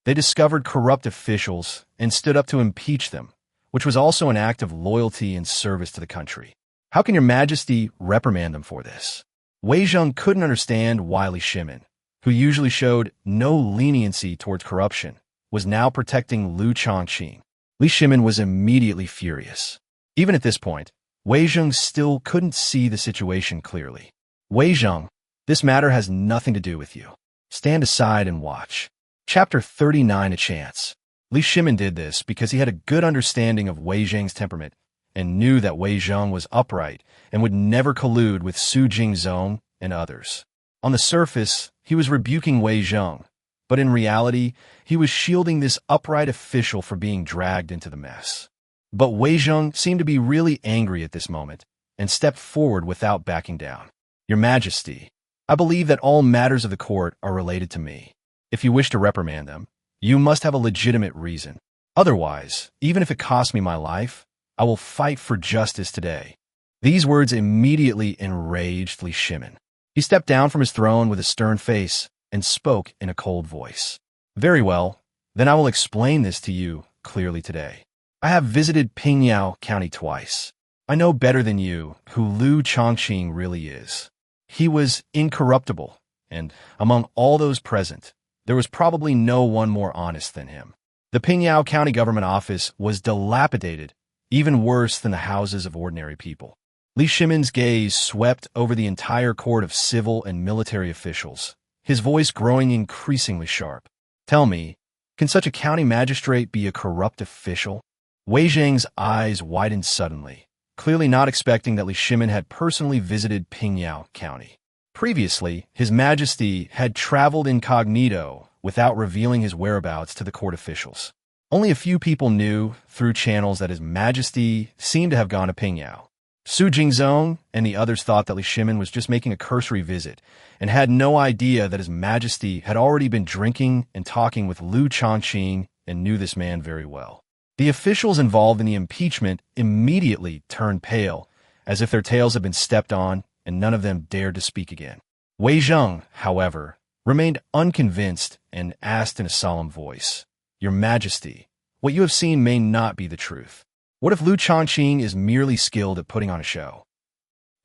A: They discovered corrupt officials and stood up to impeach them, which was also an act of loyalty and service to the country. How can your Majesty reprimand them for this? Wei Zheng couldn't understand why Li Shimin, who usually showed no leniency towards corruption, was now protecting Liu Shaoqing. Li Shimin was immediately furious. Even at this point, Wei Zheng still couldn't see the situation clearly. "Wei Zheng, this matter has nothing to do with you. Stand aside and watch." Chapter 39, A Chance. Li Shimin did this because he had a good understanding of Wei Zheng's temperament and knew that Wei Zheng was upright and would never collude with Su Jingzong and others. On the surface, he was rebuking Wei Zheng, but in reality, he was shielding this upright official for being dragged into the mess. But Wei Zheng seemed to be really angry at this moment and stepped forward without backing down. "Your Majesty, I believe that all matters of the court are related to me. If you wish to reprimand them, you must have a legitimate reason. Otherwise, even if it costs me my life, I will fight for justice today." These words immediately enraged Li Shimin. He stepped down from his throne with a stern face and spoke in a cold voice. "Very well, then I will explain this to you clearly today. I have visited Pingyao County twice. I know better than you who Liu Shaoqing really is. He was incorruptible, and among all those present, There was probably no one more honest than him. The Pingyao County government office was dilapidated, even worse than the houses of ordinary people. Li Shimin's gaze swept over the entire court of civil and military officials, his voice growing increasingly sharp. Tell me, can such a county magistrate be a corrupt official? Wei Zhang's eyes widened suddenly, clearly not expecting that Li Shimin had personally visited Pingyao County. Previously, His Majesty had traveled incognito without revealing his whereabouts to the court officials. Only a few people knew through channels that His Majesty seemed to have gone to Pingyao. Su Jingzong and the others thought that Li Shimin was just making a cursory visit and had no idea that His Majesty had already been drinking and talking with Liu Shaoqing and knew this man very well. The officials involved in the impeachment immediately turned pale, as if their tails had been stepped on, and none of them dared to speak again. Wei Zhang, however, remained unconvinced and asked in a solemn voice, "Your Majesty, what you have seen may not be the truth. What if Liu Shaoqing is merely skilled at putting on a show?"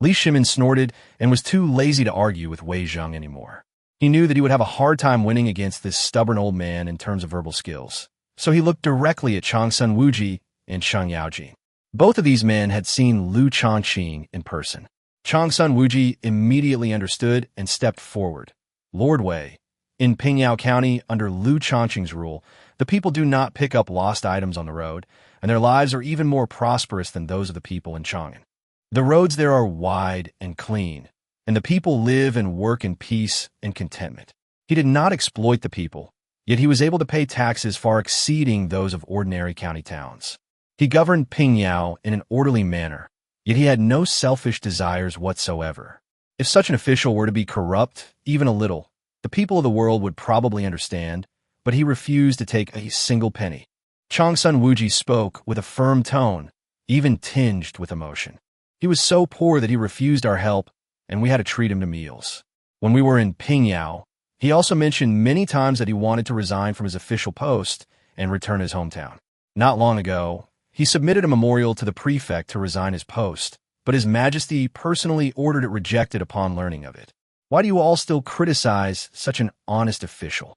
A: Li Shimin snorted and was too lazy to argue with Wei Zhang anymore. He knew that he would have a hard time winning against this stubborn old man in terms of verbal skills, so he looked directly at Changsun Wuji and Cheng Yaojin. Both of these men had seen Liu Shaoqing in person. Changsun Wuji immediately understood and stepped forward. "Lord Wei, in Pingyao County, under Liu Shaoqing's rule, the people do not pick up lost items on the road, and their lives are even more prosperous than those of the people in Chang'an. The roads there are wide and clean, and the people live and work in peace and contentment." He did not exploit the people, yet he was able to pay taxes far exceeding those of ordinary county towns. He governed Pingyao in an orderly manner, yet he had no selfish desires whatsoever. If such an official were to be corrupt, even a little, the people of the world would probably understand, but he refused to take a single penny. Changsun Wuji spoke with a firm tone, even tinged with emotion. "He was so poor that he refused our help, and we had to treat him to meals. When we were in Pingyao, he also mentioned many times that he wanted to resign from his official post and return to his hometown. Not long ago, he submitted a memorial to the prefect to resign his post, but His Majesty personally ordered it rejected upon learning of it. Why do you all still criticize such an honest official?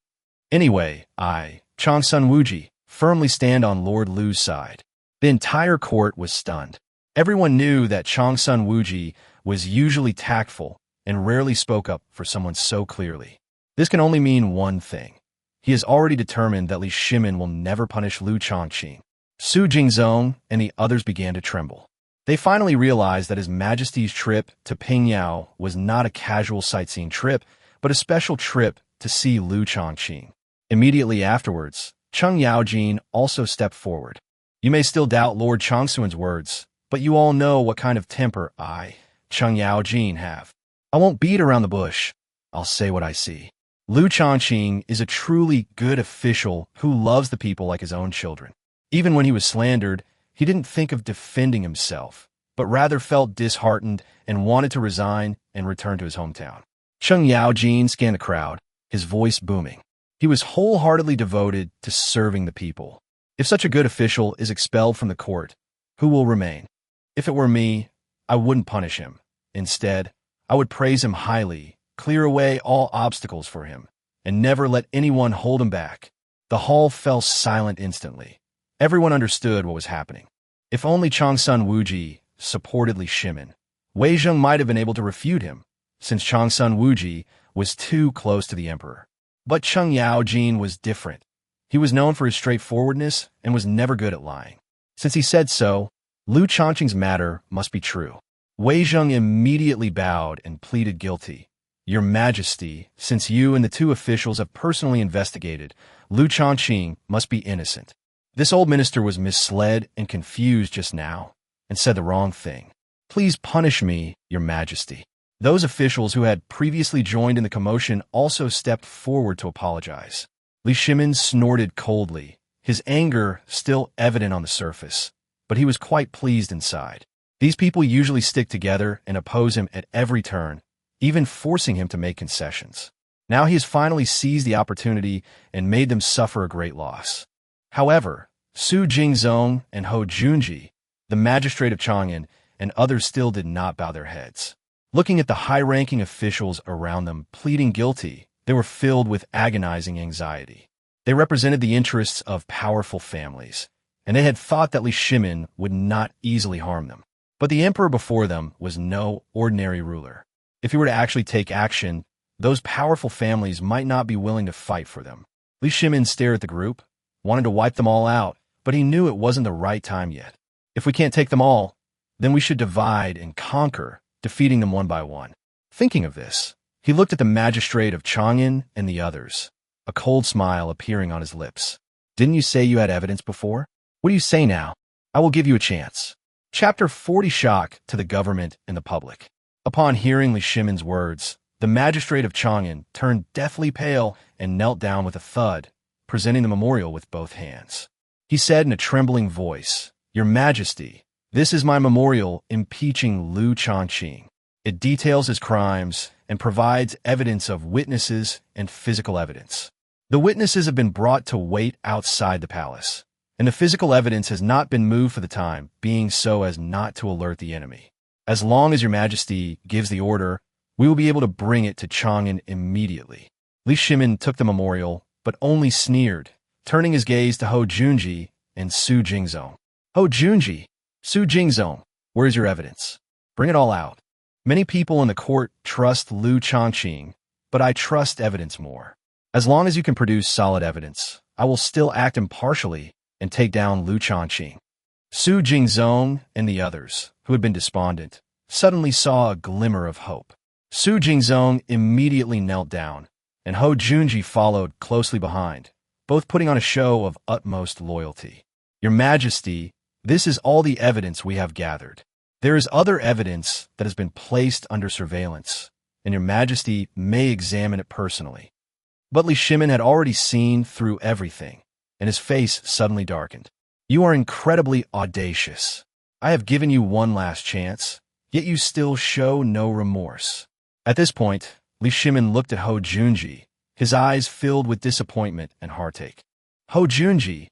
A: Anyway, I, Changsun Wuji, firmly stand on Lord Liu's side." The entire court was stunned. Everyone knew that Changsun Wuji was usually tactful and rarely spoke up for someone so clearly. This can only mean one thing. He has already determined that Li Shimin will never punish Liu Shaoqing. Su Jingzong and the others began to tremble. They finally realized that His Majesty's trip to Pingyao was not a casual sightseeing trip, but a special trip to see Liu Shaoqing. Immediately afterwards, Cheng Yaojin also stepped forward. "You may still doubt Lord Changsun's words, but you all know what kind of temper I, Cheng Yaojin, have. I won't beat around the bush. I'll say what I see. Liu Shaoqing is a truly good official who loves the people like his own children. Even when he was slandered, he didn't think of defending himself, but rather felt disheartened and wanted to resign and return to his hometown." Cheng Yaojin scanned the crowd, his voice booming. He was wholeheartedly devoted to serving the people. If such a good official is expelled from the court, who will remain? If it were me, I wouldn't punish him. Instead, I would praise him highly, clear away all obstacles for him, and never let anyone hold him back. The hall fell silent instantly. Everyone understood what was happening. If only Changsun Wuji supported Li Shimin, Wei Zhang might have been able to refute him, since Changsun Wuji was too close to the emperor. But Cheng Yaojin was different. He was known for his straightforwardness and was never good at lying. Since he said so, Liu Shaoqing's matter must be true. Wei Zhang immediately bowed and pleaded guilty. "Your Majesty, since you and the two officials have personally investigated, Liu Shaoqing must be innocent. This old minister was misled and confused just now, and said the wrong thing. Please punish me, Your Majesty." Those officials who had previously joined in the commotion also stepped forward to apologize. Li Shimin snorted coldly, his anger still evident on the surface, but he was quite pleased inside. These people usually stick together and oppose him at every turn, even forcing him to make concessions. Now he has finally seized the opportunity and made them suffer a great loss. However, Su Jingzong and Ho Junji, the magistrate of Chang'an, and others still did not bow their heads. Looking at the high-ranking officials around them pleading guilty, They were filled with agonizing anxiety. They represented the interests of powerful families, and they had thought that Li Shimin would not easily harm them. But the emperor before them was no ordinary ruler. If he were to actually take action, those powerful families might not be willing to fight for them. Li Shimin stared at the group, wanted to wipe them all out, but he knew it wasn't the right time yet. If we can't take them all, then we should divide and conquer, defeating them one by one. Thinking of this, he looked at the Magistrate of Chang'an and the others, a cold smile appearing on his lips. Didn't you say you had evidence before? What do you say now? I will give you a chance. Chapter 40. Shock to the government and the public. Upon hearing Li Shimin's words, the Magistrate of Chang'an turned deathly pale and knelt down with a thud, presenting the memorial with both hands. He said in a trembling voice, "Your Majesty, this is my memorial impeaching Liu Shaoqing. It details his crimes and provides evidence of witnesses and physical evidence. The witnesses have been brought to wait outside the palace, and the physical evidence has not been moved for the time being so as not to alert the enemy. As long as your Majesty gives the order, we will be able to bring it to Chang'an immediately." Li Shimin took the memorial, but only sneered, turning his gaze to Hou Junji and Su Jingzong. "Hou Junji, Su Jingzong, where is your evidence? Bring it all out. Many people in the court trust Liu Shaoqing, but I trust evidence more. As long as you can produce solid evidence, I will still act impartially and take down Liu Shaoqing." Su Jingzong and the others, who had been despondent, suddenly saw a glimmer of hope. Su Jingzong immediately knelt down, and Hou Junji followed closely behind, both putting on a show of utmost loyalty. "Your Majesty, this is all the evidence we have gathered. There is other evidence that has been placed under surveillance, and your Majesty may examine it personally." But Li Shimin had already seen through everything, and his face suddenly darkened. "You are incredibly audacious. I have given you one last chance, yet you still show no remorse." At this point, Li Shimin looked at Hou Junji, his eyes filled with disappointment and heartache. "Hou Junji,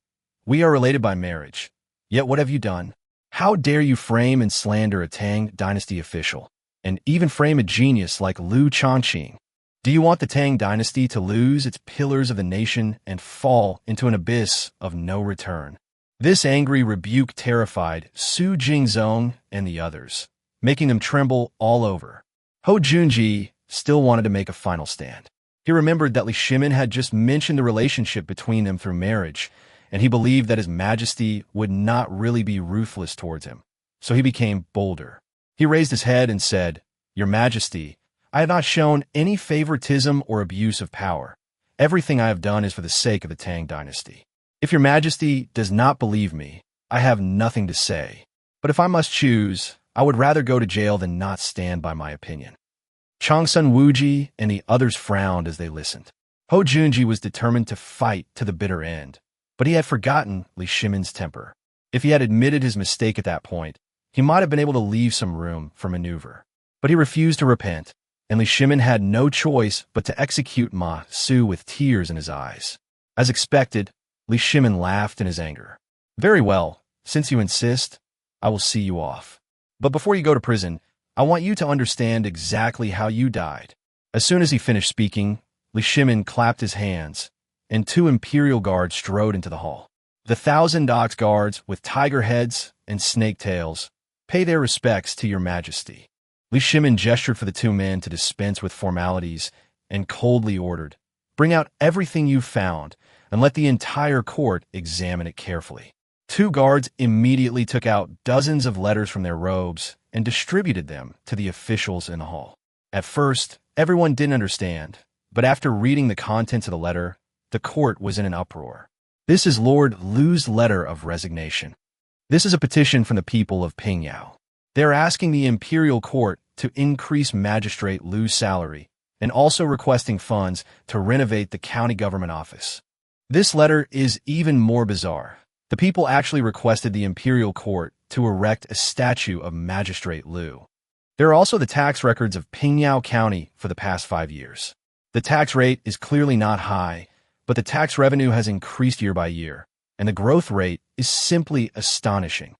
A: we are related by marriage, yet what have you done? How dare you frame and slander a Tang Dynasty official, and even frame a genius like Liu Shaoqing? Do you want the Tang Dynasty to lose its pillars of the nation and fall into an abyss of no return?" This angry rebuke terrified Su Jingzong and the others, making them tremble all over. Hou Junji still wanted to make a final stand. He remembered that Li Shimin had just mentioned the relationship between them through marriage, and he believed that his Majesty would not really be ruthless towards him, so he became bolder. He raised his head and said, "Your Majesty, I have not shown any favoritism or abuse of power. Everything I have done is for the sake of the Tang Dynasty. If your Majesty does not believe me, I have nothing to say. But if I must choose, I would rather go to jail than not stand by my opinion." Changsun Wuji and the others frowned as they listened. Hou Junji was determined to fight to the bitter end, but he had forgotten Li Shimin's temper. If he had admitted his mistake at that point, he might have been able to leave some room for maneuver. But he refused to repent, and Li Shimin had no choice but to execute Ma Su with tears in his eyes. As expected, Li Shimin laughed in his anger. "Very well, since you insist, I will see you off. But before you go to prison, I want you to understand exactly how you died." As soon as he finished speaking, Li Shimin clapped his hands, and 2 imperial guards strode into the hall. The 1,000 ox guards with tiger heads and snake tails pay their respects to your Majesty. Li Shimin gestured for the 2 men to dispense with formalities and coldly ordered, "Bring out everything you've found and let the entire court examine it carefully." 2 guards immediately took out dozens of letters from their robes and distributed them to the officials in the hall. At first, everyone didn't understand, but after reading the contents of the letter, the court was in an uproar. "This is Lord Liu's letter of resignation. This is a petition from the people of Pingyao. They are asking the imperial court to increase Magistrate Liu's salary and also requesting funds to renovate the county government office." This letter is even more bizarre. The people actually requested the imperial court to erect a statue of Magistrate Liu. There are also the tax records of Pingyao County for the past 5 years. The tax rate is clearly not high, but the tax revenue has increased year by year, and the growth rate is simply astonishing.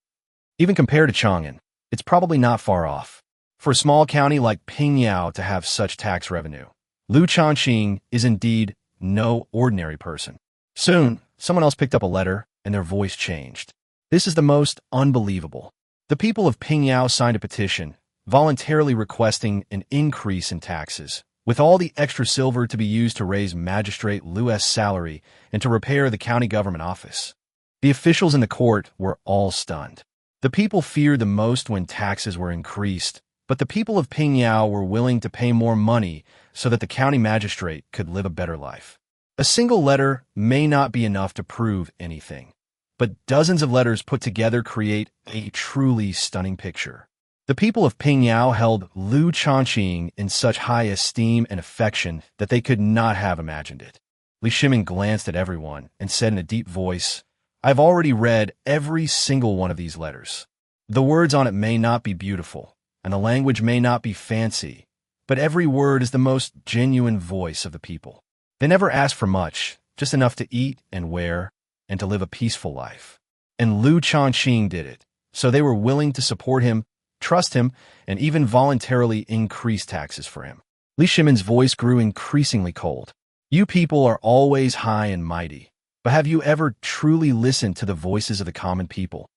A: Even compared to Chang'an, it's probably not far off. For a small county like Pingyao to have such tax revenue, Liu Shaoqing is indeed no ordinary person. Soon, someone else picked up a letter, and their voice changed. This is the most unbelievable. The people of Pingyao signed a petition, voluntarily requesting an increase in taxes, with all the extra silver to be used to raise Magistrate Liu's salary and to repair the county government office. The officials in the court were all stunned. The people feared the most when taxes were increased, but the people of Pingyao were willing to pay more money so that the county magistrate could live a better life. A single letter may not be enough to prove anything, but dozens of letters put together create a truly stunning picture. The people of Pingyao held Liu Shaoqing in such high esteem and affection that they could not have imagined it. Li Shimin glanced at everyone and said in a deep voice, "I've already read every single one of these letters. The words on it may not be beautiful, and the language may not be fancy, but every word is the most genuine voice of the people. They never asked for much, just enough to eat and wear, and to live a peaceful life. And Liu Shaoqing did it, so they were willing to support him, trust him, and even voluntarily increase taxes for him." Li Shimin's voice grew increasingly cold. "You people are always high and mighty, but have you ever truly listened to the voices of the common people?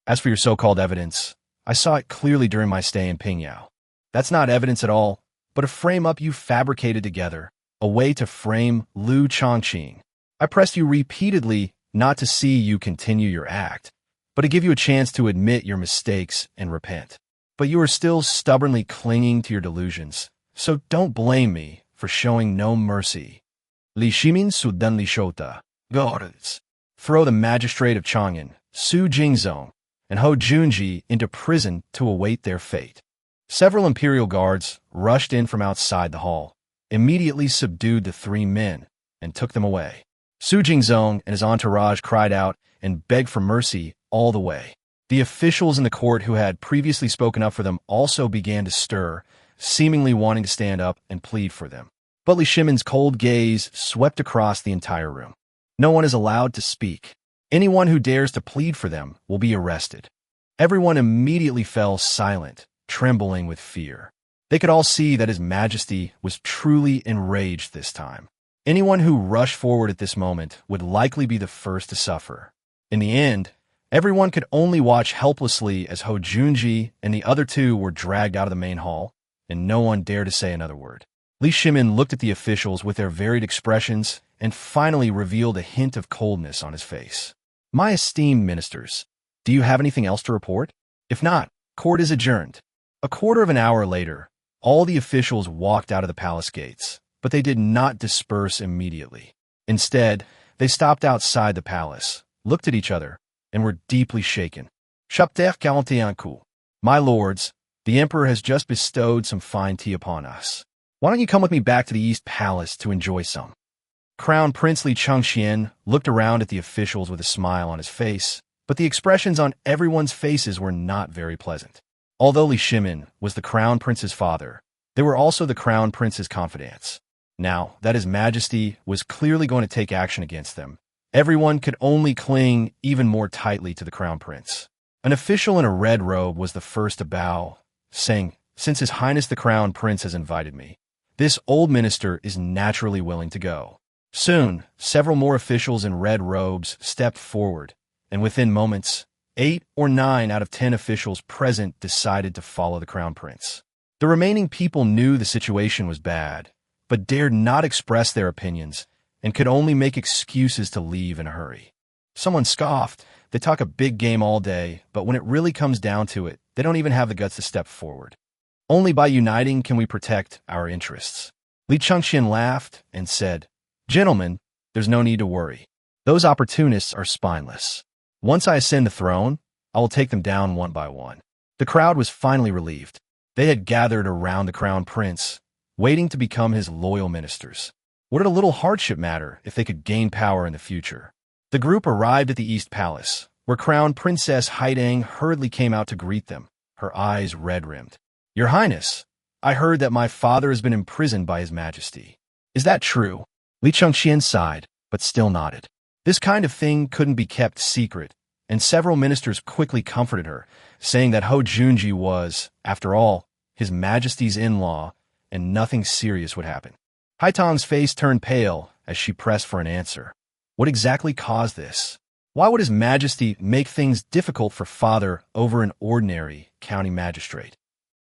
A: As for your so-called evidence, I saw it clearly during my stay in Pingyao. That's not evidence at all, but a frame-up you fabricated together, a way to frame Liu Shaoqing. I pressed you repeatedly not to see you continue your act, but to give you a chance to admit your mistakes and repent. But you are still stubbornly clinging to your delusions, so don't blame me for showing no mercy." Li Shimin suddenly shouta, "Guards, throw the magistrate of Chang'an, Su Jingzong, and Ho Junji into prison to await their fate." Several imperial guards rushed in from outside the hall, immediately subdued the three men, and took them away. Su Jingzong and his entourage cried out and begged for mercy all the way. The officials in the court who had previously spoken up for them also began to stir, seemingly wanting to stand up and plead for them. But Li Shimin's cold gaze swept across the entire room. No one is allowed to speak. Anyone who dares to plead for them will be arrested. Everyone immediately fell silent, trembling with fear. They could all see that His Majesty was truly enraged this time. Anyone who rushed forward at this moment would likely be the first to suffer. In the end, everyone could only watch helplessly as Ho Junji and the other two were dragged out of the main hall, and no one dared to say another word. Li Shimin looked at the officials with their varied expressions and finally revealed a hint of coldness on his face. "My esteemed ministers, do you have anything else to report? If not, court is adjourned." A quarter of an hour later, all the officials walked out of the palace gates, but they did not disperse immediately. Instead, they stopped outside the palace, looked at each other, and were deeply shaken. "Chapter 41. My lords, the Emperor has just bestowed some fine tea upon us. Why don't you come with me back to the East Palace to enjoy some?" Crown Prince Li Changxian looked around at the officials with a smile on his face, but the expressions on everyone's faces were not very pleasant. Although Li Shimin was the Crown Prince's father, they were also the Crown Prince's confidants. Now that His Majesty was clearly going to take action against them, everyone could only cling even more tightly to the Crown Prince. An official in a red robe was the first to bow, saying, "Since His Highness the Crown Prince has invited me, this old minister is naturally willing to go." Soon, several more officials in red robes stepped forward, and within moments, 8 or 9 out of 10 officials present decided to follow the Crown Prince. The remaining people knew the situation was bad, but dared not express their opinions and could only make excuses to leave in a hurry. Someone scoffed, "They talk a big game all day, but when it really comes down to it, they don't even have the guts to step forward. Only by uniting can we protect our interests." Li Changxian laughed and said, "Gentlemen, there's no need to worry. Those opportunists are spineless. Once I ascend the throne, I will take them down one by one." The crowd was finally relieved. They had gathered around the Crown Prince, waiting to become his loyal ministers. What did a little hardship matter if they could gain power in the future? The group arrived at the East Palace, where Crown Princess Haidang hurriedly came out to greet them, her eyes red-rimmed. "Your Highness, I heard that my father has been imprisoned by His Majesty. Is that true?" Li Changxian sighed, but still nodded. This kind of thing couldn't be kept secret, and several ministers quickly comforted her, saying that Ho Junji was, after all, His Majesty's in-law, and nothing serious would happen. Haitong's face turned pale as she pressed for an answer. What exactly caused this? Why would His Majesty make things difficult for father over an ordinary county magistrate?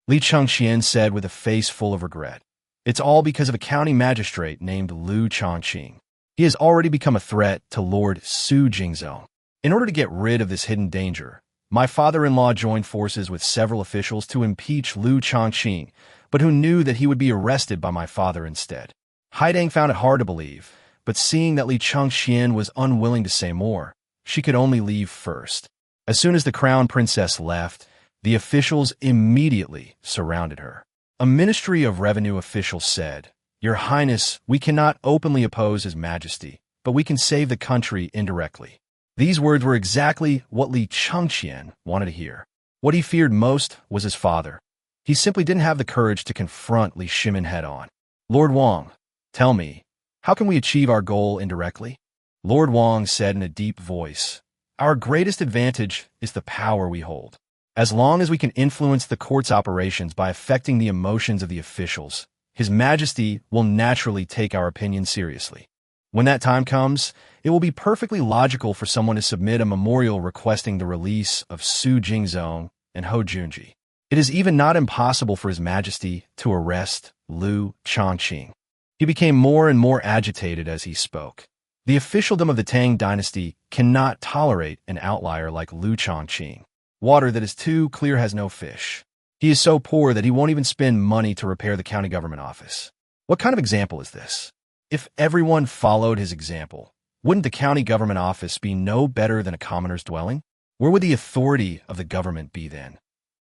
A: Li Chengxian said with a face full of regret. It's all because of a county magistrate named Liu Shaoqing. He has already become a threat to Lord Su Jingzhou. In order to get rid of this hidden danger, my father-in-law joined forces with several officials to impeach Liu Shaoqing, but who knew that he would be arrested by my father instead. Haidang found it hard to believe, but seeing that Li Chengxian was unwilling to say more, she could only leave first. As soon as the crown princess left, the officials immediately surrounded her. A Ministry of Revenue official said, "Your Highness, we cannot openly oppose His Majesty, but we can save the country indirectly." These words were exactly what Li Chengxian wanted to hear. What he feared most was his father. He simply didn't have the courage to confront Li Shimin head-on. "Lord Wang, tell me, how can we achieve our goal indirectly?" Lord Wang said in a deep voice, "Our greatest advantage is the power we hold. As long as we can influence the court's operations by affecting the emotions of the officials, His Majesty will naturally take our opinion seriously. When that time comes, it will be perfectly logical for someone to submit a memorial requesting the release of Su Jingzhou and Hou Junji. It is even not impossible for His Majesty to arrest Liu Shaoqing." He became more and more agitated as he spoke. The officialdom of the Tang Dynasty cannot tolerate an outlier like Liu Shaoqing. Water that is too clear has no fish. He is so poor that he won't even spend money to repair the county government office. What kind of example is this? If everyone followed his example, wouldn't the county government office be no better than a commoner's dwelling? Where would the authority of the government be then?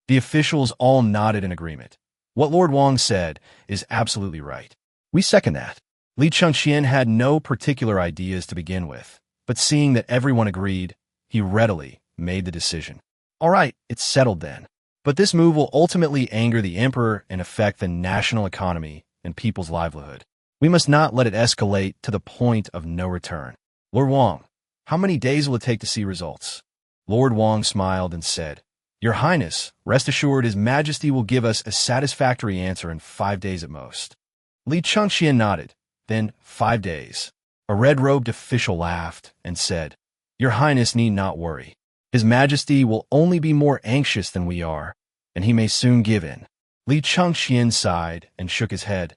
A: The officials all nodded in agreement. What Lord Wang said is absolutely right. We second that. Li Chengxian had no particular ideas to begin with, but seeing that everyone agreed, he readily made the decision. All right, it's settled then. But this move will ultimately anger the emperor and affect the national economy and people's livelihood. We must not let it escalate to the point of no return. Lord Wang, how many days will it take to see results? Lord Wang smiled and said, "Your Highness, rest assured His Majesty will give us a satisfactory answer in 5 days at most." Li Chengxian nodded. Then 5 days. A red-robed official laughed and said, "Your Highness need not worry. His Majesty will only be more anxious than we are, and he may soon give in." Li Chengxian sighed and shook his head.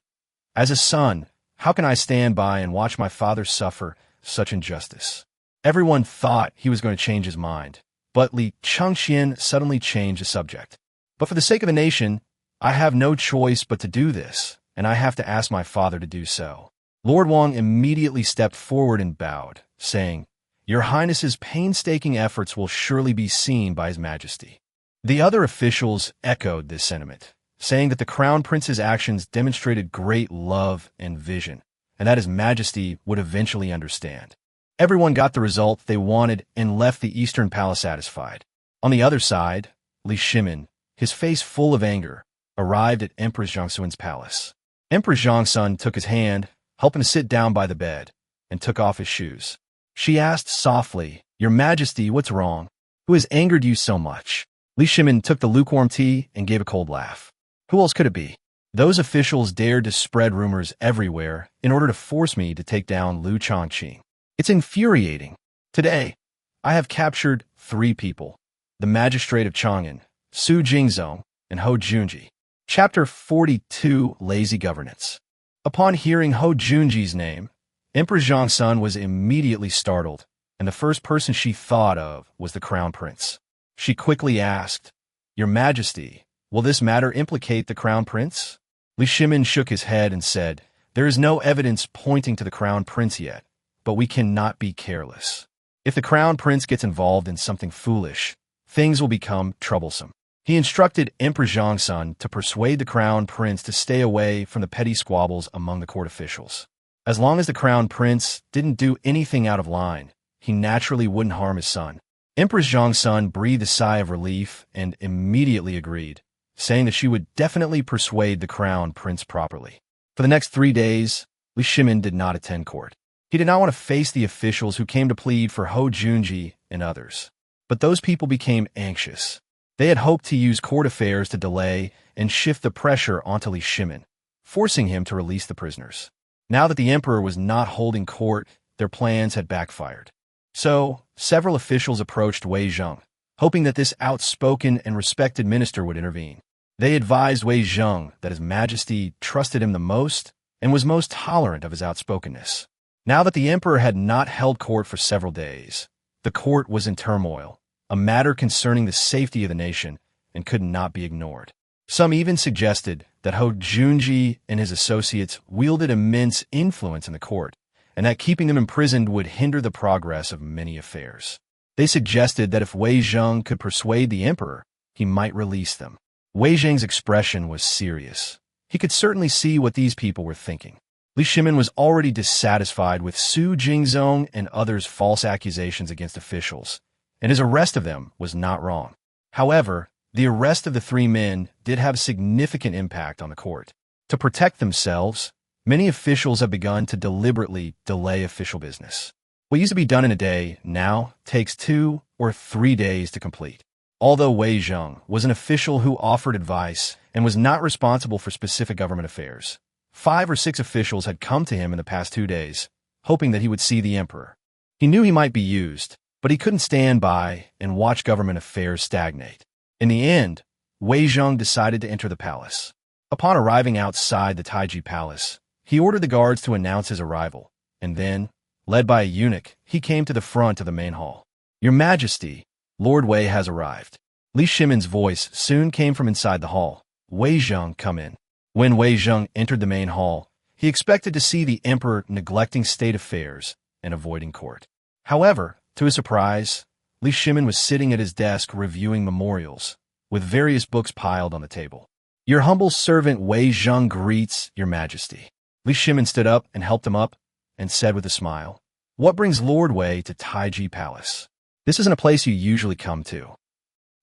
A: "As a son, how can I stand by and watch my father suffer such injustice?" Everyone thought he was going to change his mind, but Li Chengxian suddenly changed the subject. "But for the sake of the nation, I have no choice but to do this, and I have to ask my father to do so." Lord Wang immediately stepped forward and bowed, saying, "Your Highness's painstaking efforts will surely be seen by His Majesty." The other officials echoed this sentiment, saying that the Crown Prince's actions demonstrated great love and vision, and that His Majesty would eventually understand. Everyone got the result they wanted and left the Eastern Palace satisfied. On the other side, Li Shimin, his face full of anger, arrived at Empress Zhongsun's palace. Empress Zhongsun took his hand, helped him sit down by the bed, and took off his shoes. She asked softly, "Your Majesty, what's wrong? Who has angered you so much?" Li Shimin took the lukewarm tea and gave a cold laugh. Who else could it be? Those officials dared to spread rumors everywhere in order to force me to take down Liu Shaoqing. It's infuriating. Today, I have captured 3 people: the Magistrate of Chang'an, Su Jingzhou, and Hou Junji. Chapter 42, Lazy Governance. Upon hearing Hou Junji's name, Empress Zhongsun was immediately startled, and the first person she thought of was the Crown Prince. She quickly asked, "Your Majesty, will this matter implicate the Crown Prince?" Li Shimin shook his head and said, "There is no evidence pointing to the Crown Prince yet, but we cannot be careless. If the Crown Prince gets involved in something foolish, things will become troublesome." He instructed Emperor Zhongsun to persuade the Crown Prince to stay away from the petty squabbles among the court officials. As long as the Crown Prince didn't do anything out of line, he naturally wouldn't harm his son. Empress Zhongsun breathed a sigh of relief and immediately agreed, saying that she would definitely persuade the Crown Prince properly. For the next 3 days, Li Shimin did not attend court. He did not want to face the officials who came to plead for Hou Junji and others. But those people became anxious. They had hoped to use court affairs to delay and shift the pressure onto Li Shimin, forcing him to release the prisoners. Now that the emperor was not holding court, their plans had backfired. So, several officials approached Wei Zheng, hoping that this outspoken and respected minister would intervene. They advised Wei Zheng that His Majesty trusted him the most and was most tolerant of his outspokenness. Now that the emperor had not held court for several days, the court was in turmoil, a matter concerning the safety of the nation, and could not be ignored. Some even suggested that Ho Junji and his associates wielded immense influence in the court, and that keeping them imprisoned would hinder the progress of many affairs. They suggested that if Wei Zheng could persuade the emperor, he might release them. Wei Zheng's expression was serious. He could certainly see what these people were thinking. Li Shimin was already dissatisfied with Su Jingzong and others' false accusations against officials, and his arrest of them was not wrong. However, the arrest of the three men did have a significant impact on the court. To protect themselves, many officials have begun to deliberately delay official business. What used to be done in a day now takes 2 or 3 days to complete. Although Wei Zheng was an official who offered advice and was not responsible for specific government affairs, 5 or 6 officials had come to him in the past 2 days, hoping that he would see the emperor. He knew he might be used, but he couldn't stand by and watch government affairs stagnate. In the end, Wei Zheng decided to enter the palace. Upon arriving outside the Taiji Palace, he ordered the guards to announce his arrival, and then, led by a eunuch, he came to the front of the main hall. "Your Majesty, Lord Wei has arrived." Li Shimin's voice soon came from inside the hall. "Wei Zheng, come in." When Wei Zheng entered the main hall, he expected to see the emperor neglecting state affairs and avoiding court. However, to his surprise, Li Shimin was sitting at his desk reviewing memorials, with various books piled on the table. "Your humble servant Wei Zheng greets Your Majesty." Li Shimin stood up and helped him up, and said with a smile, "What brings Lord Wei to Taiji Palace? This isn't a place you usually come to."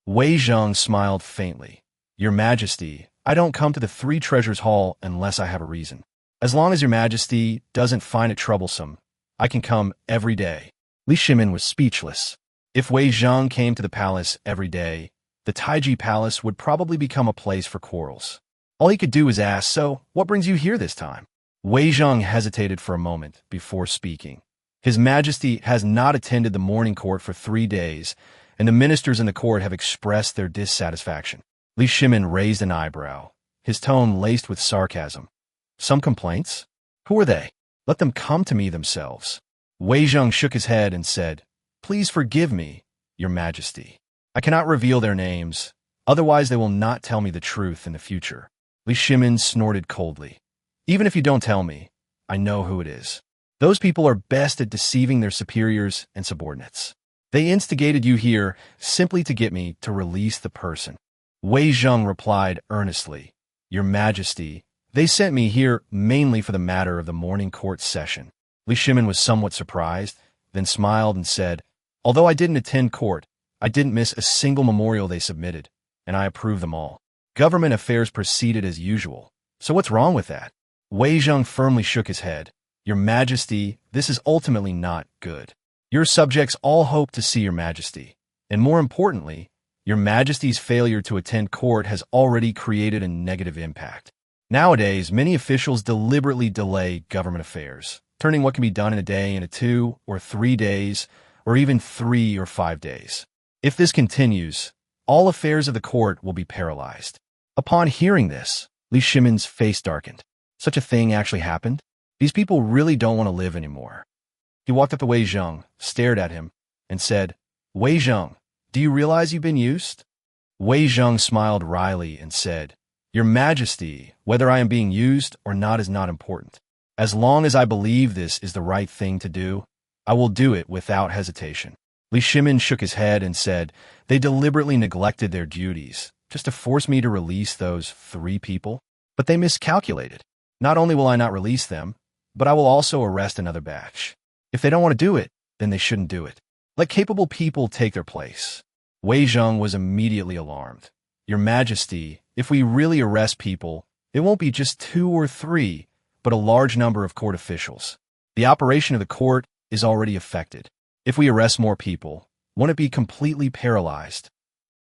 A: Wei Zheng smiled faintly. "Your Majesty, I don't come to the Three Treasures Hall unless I have a reason. As long as Your Majesty doesn't find it troublesome, I can come every day." Li Shimin was speechless. If Wei Zheng came to the palace every day, the Taiji Palace would probably become a place for quarrels. All he could do was ask, "So, what brings you here this time?" Wei Zheng hesitated for a moment before speaking. His Majesty has not attended the morning court for 3 days, and the ministers in the court have expressed their dissatisfaction. Li Shimin raised an eyebrow, his tone laced with sarcasm. "Some complaints? Who are they? Let them come to me themselves." Wei Zheng shook his head and said, "Please forgive me, Your Majesty. I cannot reveal their names, otherwise they will not tell me the truth in the future." Li Shimin snorted coldly. "Even if you don't tell me, I know who it is. Those people are best at deceiving their superiors and subordinates. They instigated you here simply to get me to release the person." Wei Zheng replied earnestly, "Your Majesty, they sent me here mainly for the matter of the morning court session." Li Shimin was somewhat surprised, then smiled and said, "Although I didn't attend court, I didn't miss a single memorial they submitted, and I approve them all. Government affairs proceeded as usual. So what's wrong with that?" Wei Zheng firmly shook his head. "Your Majesty, this is ultimately not good. Your subjects all hope to see Your Majesty, and more importantly, Your Majesty's failure to attend court has already created a negative impact. Nowadays, many officials deliberately delay government affairs, turning what can be done in a day into 2 or 3 days, or even 3 or 5 days. If this continues, all affairs of the court will be paralyzed." Upon hearing this, Li Shimin's face darkened. Such a thing actually happened? These people really don't want to live anymore. He walked up to Wei Zheng, stared at him, and said, "Wei Zheng, do you realize you've been used?" Wei Zheng smiled wryly and said, "Your Majesty, whether I am being used or not is not important. As long as I believe this is the right thing to do, I will do it without hesitation." Li Shimin shook his head and said, "They deliberately neglected their duties, just to force me to release those 3 people? But they miscalculated. Not only will I not release them, but I will also arrest another batch. If they don't want to do it, then they shouldn't do it. Let capable people take their place." Wei Zheng was immediately alarmed. "Your Majesty, if we really arrest people, it won't be just 2 or 3, but a large number of court officials. The operation of the court is already affected. If we arrest more people, won't it be completely paralyzed?"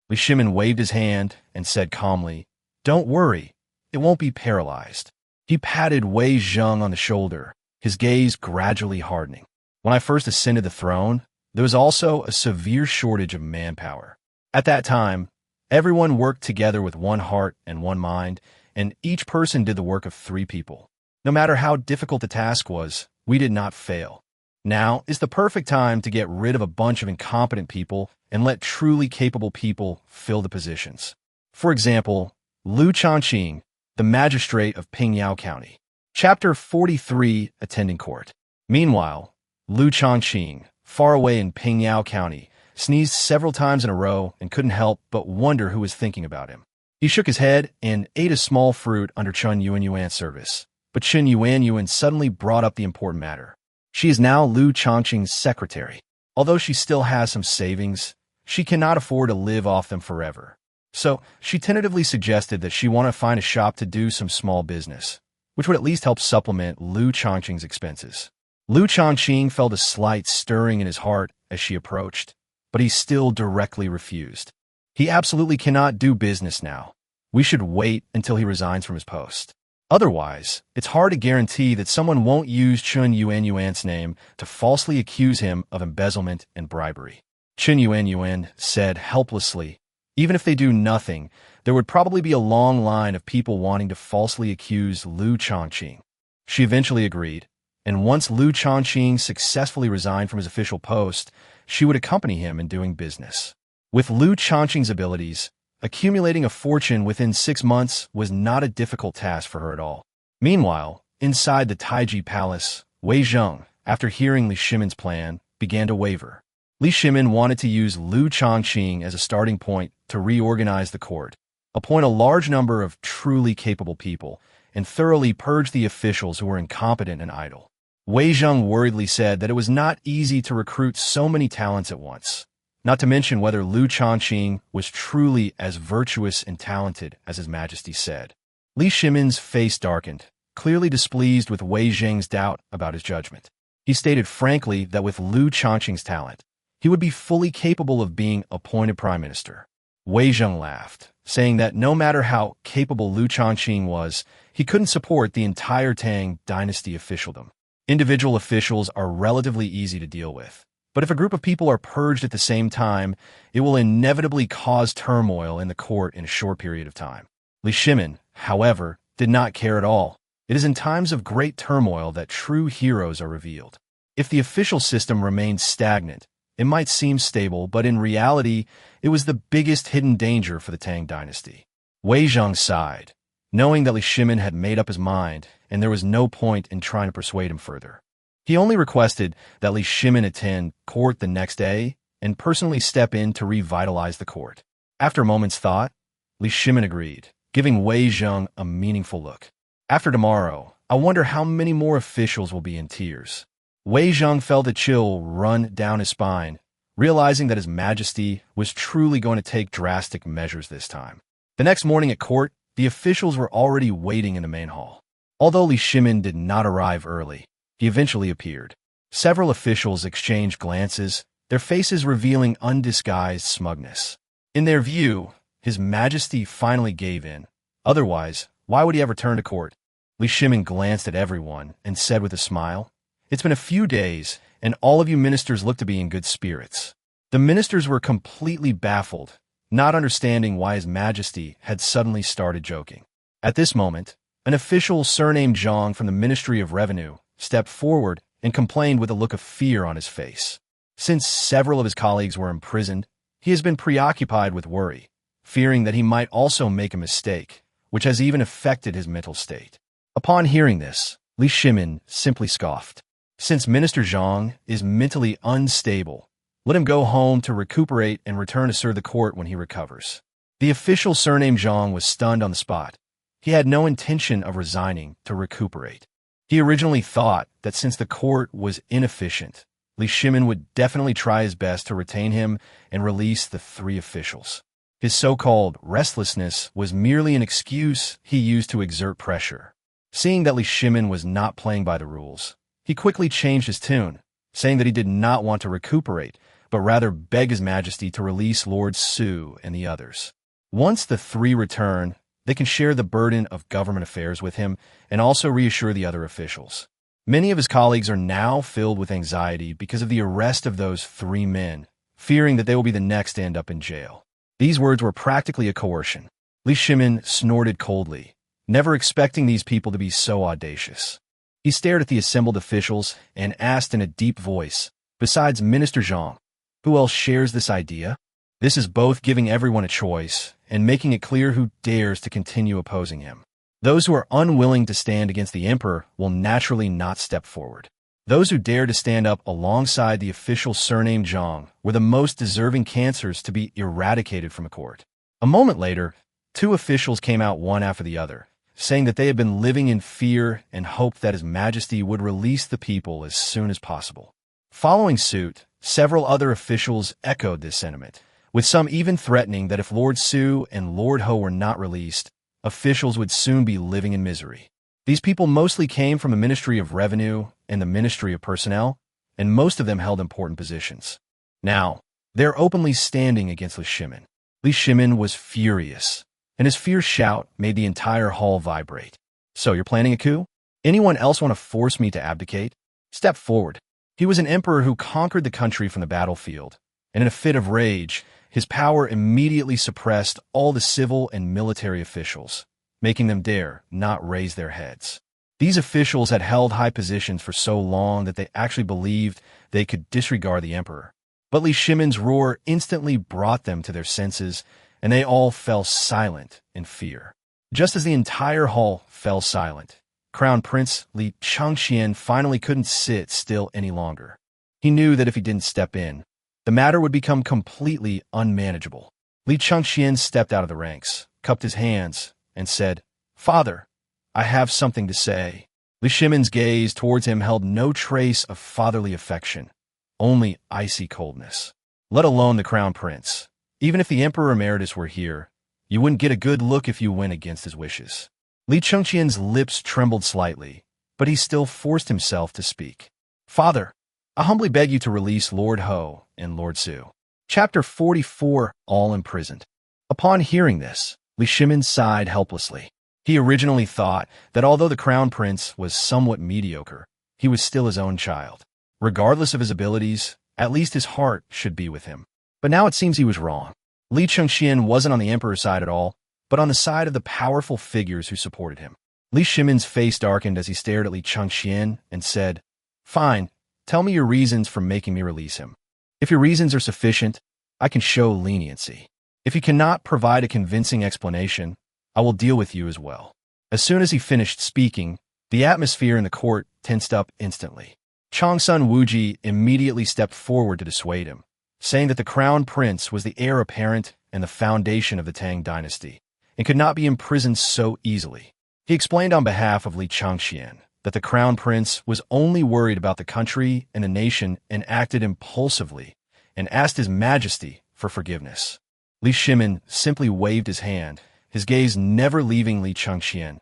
A: Li Shimin waved his hand and said calmly, "Don't worry, it won't be paralyzed. He patted Wei Zheng on the shoulder, his gaze gradually hardening. When I first ascended the throne, there was also a severe shortage of manpower. At that time, everyone worked together with one heart and one mind, and each person did the work of 3 people. No matter how difficult the task was, we did not fail. Now is the perfect time to get rid of a bunch of incompetent people and let truly capable people fill the positions. For example, Liu Shaoqing, the Magistrate of Pingyao County. Chapter 43, Attending Court. Meanwhile, Liu Shaoqing, far away in Pingyao County, sneezed several times in a row and couldn't help but wonder who was thinking about him. He shook his head and ate a small fruit under Chen Yuanyuan's service, but Chen Yuanyuan suddenly brought up the important matter. She is now Liu Shaoqing's secretary. Although she still has some savings, she cannot afford to live off them forever. So, she tentatively suggested that she want to find a shop to do some small business, which would at least help supplement Liu Shaoqing's expenses. Liu Shaoqing felt a slight stirring in his heart as she approached, but he still directly refused. He absolutely cannot do business now. We should wait until he resigns from his post. Otherwise, it's hard to guarantee that someone won't use Chen Yuanyuan's name to falsely accuse him of embezzlement and bribery. Chen Yuanyuan said helplessly, even if they do nothing, there would probably be a long line of people wanting to falsely accuse Liu Shaoqing. She eventually agreed, and once Liu Shaoqing successfully resigned from his official post, she would accompany him in doing business. With Liu Shaoqing's abilities, accumulating a fortune within 6 months was not a difficult task for her at all. Meanwhile, inside the Taiji Palace, Wei Zheng, after hearing Li Shimin's plan, began to waver. Li Shimin wanted to use Liu Shaoqing as a starting point to reorganize the court, appoint a large number of truly capable people, and thoroughly purge the officials who were incompetent and idle. Wei Zheng worriedly said that it was not easy to recruit so many talents at once, not to mention whether Liu Shaoqing was truly as virtuous and talented as His Majesty said. Li Shimin's face darkened, clearly displeased with Wei Zheng's doubt about his judgment. He stated frankly that with Liu Shaoqing's talent, he would be fully capable of being appointed prime minister. Wei Zheng laughed, saying that no matter how capable Liu Shaoqing was, he couldn't support the entire Tang Dynasty officialdom. Individual officials are relatively easy to deal with, but if a group of people are purged at the same time, it will inevitably cause turmoil in the court in a short period of time. Li Shimin, however, did not care at all. It is in times of great turmoil that true heroes are revealed. If the official system remains stagnant, it might seem stable, but in reality, it was the biggest hidden danger for the Tang Dynasty. Wei Zheng sighed, knowing that Li Shimin had made up his mind, and there was no point in trying to persuade him further. He only requested that Li Shimin attend court the next day and personally step in to revitalize the court. After a moment's thought, Li Shimin agreed, giving Wei Zheng a meaningful look. After tomorrow, I wonder how many more officials will be in tears. Wei Zheng felt a chill run down his spine, realizing that His Majesty was truly going to take drastic measures this time. The next morning at court, the officials were already waiting in the main hall. Although Li Shimin did not arrive early, he eventually appeared. Several officials exchanged glances, their faces revealing undisguised smugness. In their view, His Majesty finally gave in. Otherwise, why would he ever turn to court? Li Shimin glanced at everyone and said with a smile, "It's been a few days, and all of you ministers look to be in good spirits." The ministers were completely baffled, not understanding why His Majesty had suddenly started joking. At this moment, an official surnamed Zhang from the Ministry of Revenue stepped forward and complained with a look of fear on his face. Since several of his colleagues were imprisoned, he has been preoccupied with worry, fearing that he might also make a mistake, which has even affected his mental state. Upon hearing this, Li Shimin simply scoffed. Since Minister Zhang is mentally unstable, let him go home to recuperate and return to serve the court when he recovers. The official surnamed Zhang was stunned on the spot. He had no intention of resigning to recuperate. He originally thought that since the court was inefficient, Li Shimin would definitely try his best to retain him and release the 3 officials. His so-called restlessness was merely an excuse he used to exert pressure. Seeing that Li Shimin was not playing by the rules, he quickly changed his tune, saying that he did not want to recuperate, but rather beg His Majesty to release Lord Su and the others. Once the 3 returned, They can share the burden of government affairs with him and also reassure the other officials. Many of his colleagues are now filled with anxiety because of the arrest of those 3 men, fearing that they will be the next to end up in jail. These words were practically a coercion. Li Shimin snorted coldly, never expecting these people to be so audacious. He stared at the assembled officials and asked in a deep voice, "Besides Minister Zhang, who else shares this idea?" This is both giving everyone a choice and making it clear who dares to continue opposing him. Those who are unwilling to stand against the emperor will naturally not step forward. Those who dare to stand up alongside the official surnamed Zhang were the most deserving cancers to be eradicated from a court. A moment later, 2 officials came out one after the other, saying that they had been living in fear and hoped that His Majesty would release the people as soon as possible. Following suit, several other officials echoed this sentiment, with some even threatening that if Lord Su and Lord Ho were not released, officials would soon be living in misery. These people mostly came from the Ministry of Revenue and the Ministry of Personnel, and most of them held important positions. Now, they're openly standing against Li Shimin. Li Shimin was furious, and his fierce shout made the entire hall vibrate. "So you're planning a coup? Anyone else want to force me to abdicate? Step forward." He was an emperor who conquered the country from the battlefield, and in a fit of rage, his power immediately suppressed all the civil and military officials, making them dare not raise their heads. These officials had held high positions for so long that they actually believed they could disregard the emperor. But Li Shimin's roar instantly brought them to their senses, and they all fell silent in fear. Just as the entire hall fell silent, Crown Prince Li Shaoqing finally couldn't sit still any longer. He knew that if he didn't step in, the matter would become completely unmanageable. Li Shaoqing stepped out of the ranks, cupped his hands, and said, "Father, I have something to say." Li Shimin's gaze towards him held no trace of fatherly affection, only icy coldness. Let alone the crown prince. Even if the Emperor Emeritus were here, you wouldn't get a good look if you went against his wishes. Li Shaoqing's lips trembled slightly, but he still forced himself to speak. "Father, I humbly beg you to release Lord Ho and Lord Su." Chapter 44, All Imprisoned. Upon hearing this, Li Shimin sighed helplessly. He originally thought that although the crown prince was somewhat mediocre, he was still his own child. Regardless of his abilities, at least his heart should be with him. But now it seems he was wrong. Li Shaoqing wasn't on the emperor's side at all, but on the side of the powerful figures who supported him. Li Shimin's face darkened as he stared at Li Shaoqing and said, "Fine, tell me your reasons for making me release him. If your reasons are sufficient, I can show leniency. If you cannot provide a convincing explanation, I will deal with you as well." As soon as he finished speaking, the atmosphere in the court tensed up instantly. Changsun Wuji immediately stepped forward to dissuade him, saying that the crown prince was the heir apparent and the foundation of the Tang Dynasty, and could not be imprisoned so easily. He explained on behalf of Li Shaoqing that the crown prince was only worried about the country and the nation and acted impulsively, and asked His Majesty for forgiveness. Li Shimin simply waved his hand, his gaze never leaving Li Shaoqing.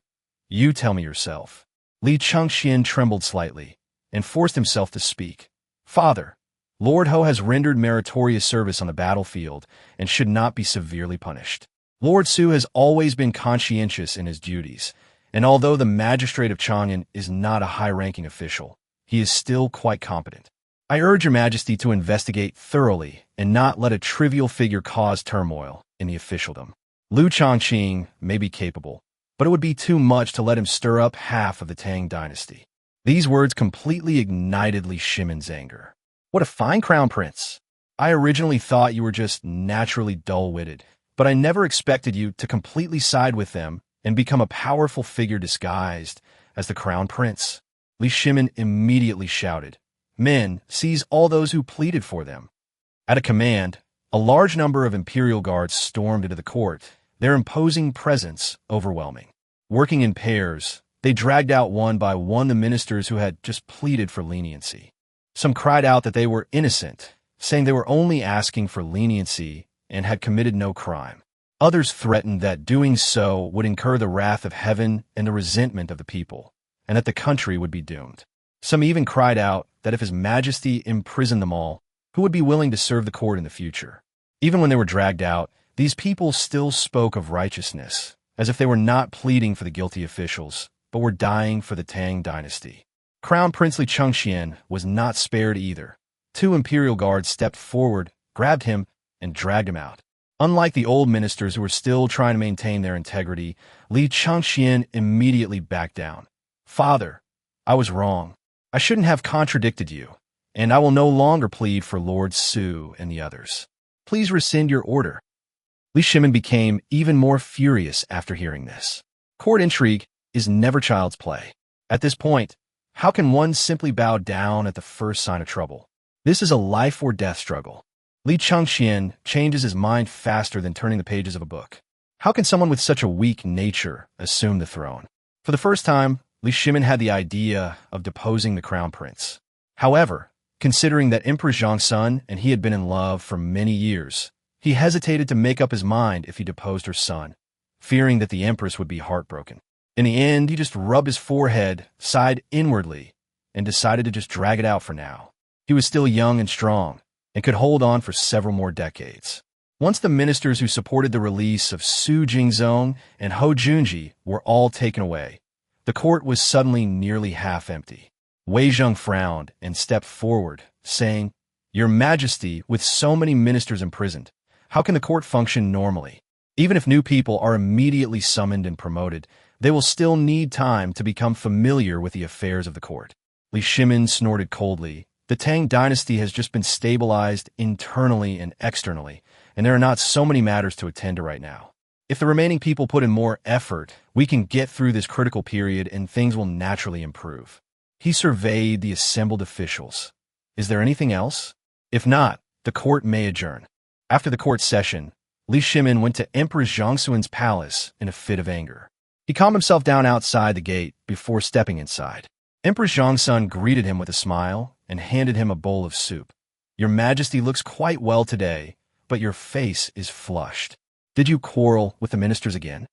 A: "You tell me yourself." Li Shaoqing trembled slightly and forced himself to speak. "Father, Lord Ho has rendered meritorious service on the battlefield and should not be severely punished. Lord Su has always been conscientious in his duties, and although the Magistrate of Chang'an is not a high-ranking official, he is still quite competent. I urge Your Majesty to investigate thoroughly and not let a trivial figure cause turmoil in the officialdom. Liu Shaoqing may be capable, but it would be too much to let him stir up half of the Tang Dynasty." These words completely ignited Li Shimin's anger. "What a fine crown prince! I originally thought you were just naturally dull-witted, but I never expected you to completely side with them and become a powerful figure disguised as the crown prince." Li Shimin immediately shouted, "Men, seize all those who pleaded for them." At a command, a large number of imperial guards stormed into the court, their imposing presence overwhelming. Working in pairs, they dragged out one by one the ministers who had just pleaded for leniency. Some cried out that they were innocent, saying they were only asking for leniency and had committed no crime. Others threatened that doing so would incur the wrath of heaven and the resentment of the people, and that the country would be doomed. Some even cried out that if His Majesty imprisoned them all, who would be willing to serve the court in the future? Even when they were dragged out, these people still spoke of righteousness, as if they were not pleading for the guilty officials, but were dying for the Tang Dynasty. Crown Prince Li Shaoqing was not spared either. Two imperial guards stepped forward, grabbed him, and dragged him out. Unlike the old ministers who were still trying to maintain their integrity, Li Shaoqing immediately backed down. "Father, I was wrong. I shouldn't have contradicted you, and I will no longer plead for Lord Su and the others. Please rescind your order." Li Shimin became even more furious after hearing this. Court intrigue is never child's play. At this point, how can one simply bow down at the first sign of trouble? This is a life-or-death struggle. Li Shaoqing changes his mind faster than turning the pages of a book. How can someone with such a weak nature assume the throne? For the first time, Li Shimin had the idea of deposing the crown prince. However, considering that Emperor Taizong's son and he had been in love for many years, he hesitated to make up his mind if he deposed her son, fearing that the empress would be heartbroken. In the end, he just rubbed his forehead, sighed inwardly, and decided to just drag it out for now. He was still young and strong, and could hold on for several more decades. Once the ministers who supported the release of Su Jingzong and Ho Junji were all taken away, the court was suddenly nearly half empty. Wei Zheng frowned and stepped forward, saying, "Your Majesty, with so many ministers imprisoned, how can the court function normally? Even if new people are immediately summoned and promoted, they will still need time to become familiar with the affairs of the court." Li Shimin snorted coldly. The Tang Dynasty has just been stabilized internally and externally, and there are not so many matters to attend to right now. If the remaining people put in more effort, we can get through this critical period and things will naturally improve. He surveyed the assembled officials. Is there anything else? If not, the court may adjourn. After the court session, Li Shimin went to Emperor Zhongxuan's palace in a fit of anger. He calmed himself down outside the gate before stepping inside. Emperor Zhongxuan greeted him with a smile and handed him a bowl of soup. "Your Majesty looks quite well today, but your face is flushed. Did you quarrel with the ministers again?"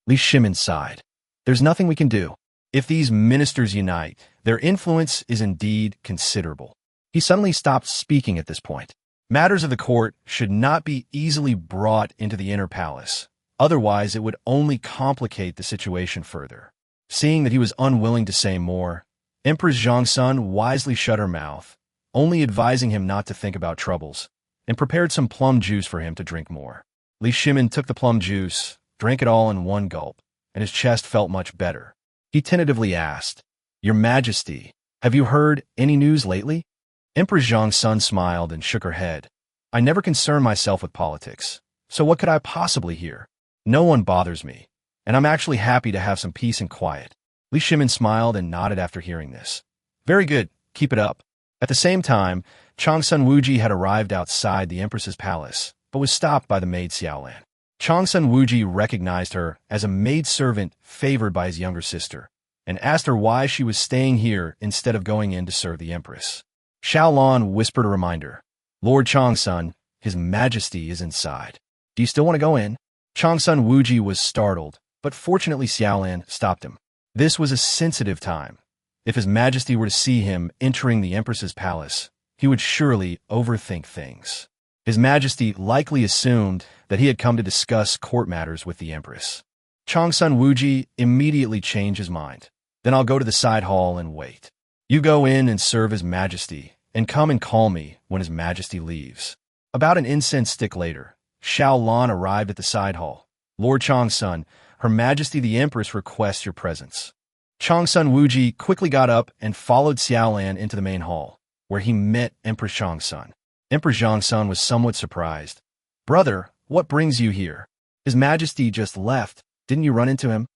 A: Li Shimin sighed. "There's nothing we can do. If these ministers unite, their influence is indeed considerable." He suddenly stopped speaking at this point. Matters of the court should not be easily brought into the inner palace. Otherwise, it would only complicate the situation further. Seeing that he was unwilling to say more, Empress Zhongxuan wisely shut her mouth, only advising him not to think about troubles, and prepared some plum juice for him to drink more. Li Shimin took the plum juice, drank it all in one gulp, and his chest felt much better. He tentatively asked, "Your Majesty, have you heard any news lately?" Empress Zhongxuan smiled and shook her head. "I never concern myself with politics, so what could I possibly hear? No one bothers me, and I'm actually happy to have some peace and quiet." Li Shimin smiled and nodded after hearing this. "Very good, keep it up." At the same time, Changsun Wuji had arrived outside the empress's palace, but was stopped by the maid Xiaolan. Changsun Wuji recognized her as a maidservant favored by his younger sister, and asked her why she was staying here instead of going in to serve the empress. Xiaolan whispered a reminder. "Lord Changsun, His Majesty is inside. Do you still want to go in?" Changsun Wuji was startled, but fortunately Xiaolan stopped him. This was a sensitive time. If His Majesty were to see him entering the Empress's palace, he would surely overthink things. His Majesty likely assumed that he had come to discuss court matters with the Empress. Changsun Wuji immediately changed his mind. "Then I'll go to the side hall and wait. You go in and serve His Majesty, and come and call me when His Majesty leaves." About an incense stick later, Xiaolan arrived at the side hall. "Lord Changsun, Her Majesty the Empress requests your presence." Changsun Wuji quickly got up and followed Xiaolan into the main hall, where he met Empress Changsun. Empress Changsun was somewhat surprised. "Brother, what brings you here? His Majesty just left. Didn't you run into him?"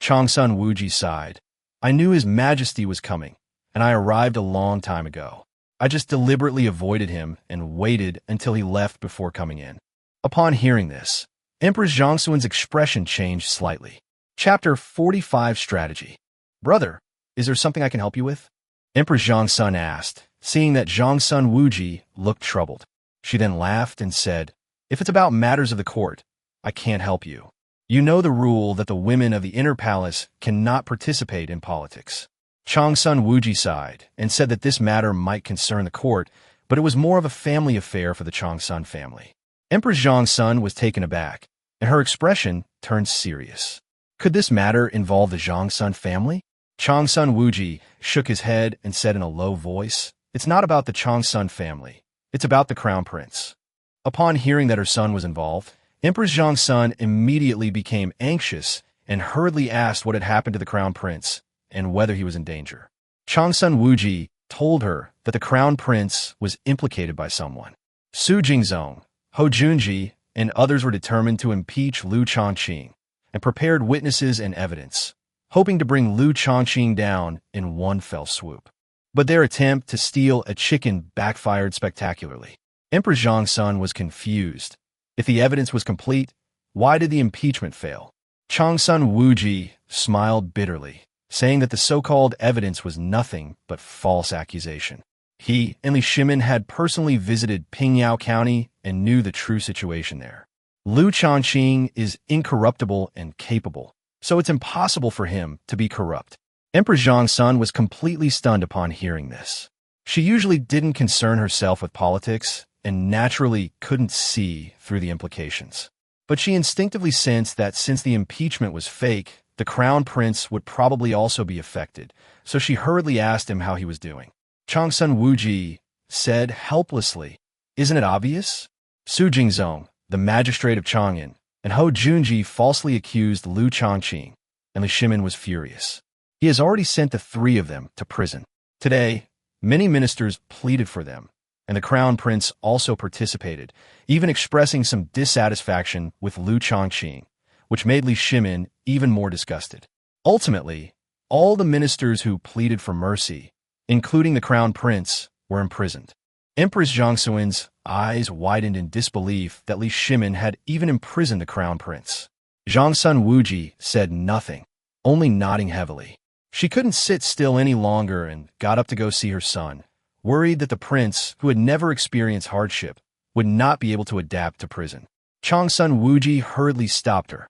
A: Changsun Wuji sighed. "I knew His Majesty was coming, and I arrived a long time ago. I just deliberately avoided him and waited until he left before coming in." Upon hearing this, Empress Zhongxuan's expression changed slightly. Chapter 45 Strategy. "Brother, is there something I can help you with?" Empress Zhongxuan asked, seeing that Zhongxun Wuji looked troubled. She then laughed and said, "If it's about matters of the court, I can't help you. You know the rule that the women of the inner palace cannot participate in politics." Changsun Wuji sighed and said that this matter might concern the court, but it was more of a family affair for the Changsun family. Empress Zhongxun was taken aback, and her expression turned serious. Could this matter involve the Zhongsun family? Changsun Wuji shook his head and said in a low voice, "It's not about the Changsun family. It's about the crown prince." Upon hearing that her son was involved, Empress Zhongsun immediately became anxious and hurriedly asked what had happened to the crown prince and whether he was in danger. Changsun Wuji told her that the crown prince was implicated by someone. Su Jingzong, Ho Junji, and others were determined to impeach Liu Shaoqing and prepared witnesses and evidence, hoping to bring Liu Shaoqing down in one fell swoop. But their attempt to steal a chicken backfired spectacularly. Empress Zhongsun was confused. If the evidence was complete, why did the impeachment fail? Changsun Wuji smiled bitterly, saying that the so-called evidence was nothing but false accusation. He and Li Shimin had personally visited Pingyao County and knew the true situation there. Liu Shaoqing is incorruptible and capable, so it's impossible for him to be corrupt. Empress Zhongsun was completely stunned upon hearing this. She usually didn't concern herself with politics and naturally couldn't see through the implications. But she instinctively sensed that since the impeachment was fake, the crown prince would probably also be affected, so she hurriedly asked him how he was doing. Changsun Wuji said helplessly, "Isn't it obvious?" Su Jingzong, the magistrate of Chang'an, and Ho Junji falsely accused Liu Shaoqing, and Li Shimin was furious. He has already sent the three of them to prison. Today, many ministers pleaded for them, and the crown prince also participated, even expressing some dissatisfaction with Liu Shaoqing, which made Li Shimin even more disgusted. Ultimately, all the ministers who pleaded for mercy, including the crown prince, were imprisoned. Empress Zhongsun's eyes widened in disbelief that Li Shimin had even imprisoned the crown prince. Zhongsun Wuji said nothing, only nodding heavily. She couldn't sit still any longer and got up to go see her son, worried that the prince, who had never experienced hardship, would not be able to adapt to prison. Changsun Wuji hurriedly stopped her.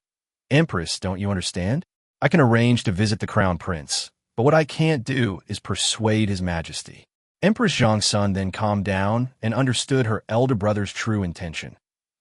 A: "Empress, don't you understand? I can arrange to visit the crown prince, but what I can't do is persuade his majesty." Empress Zhongsun then calmed down and understood her elder brother's true intention.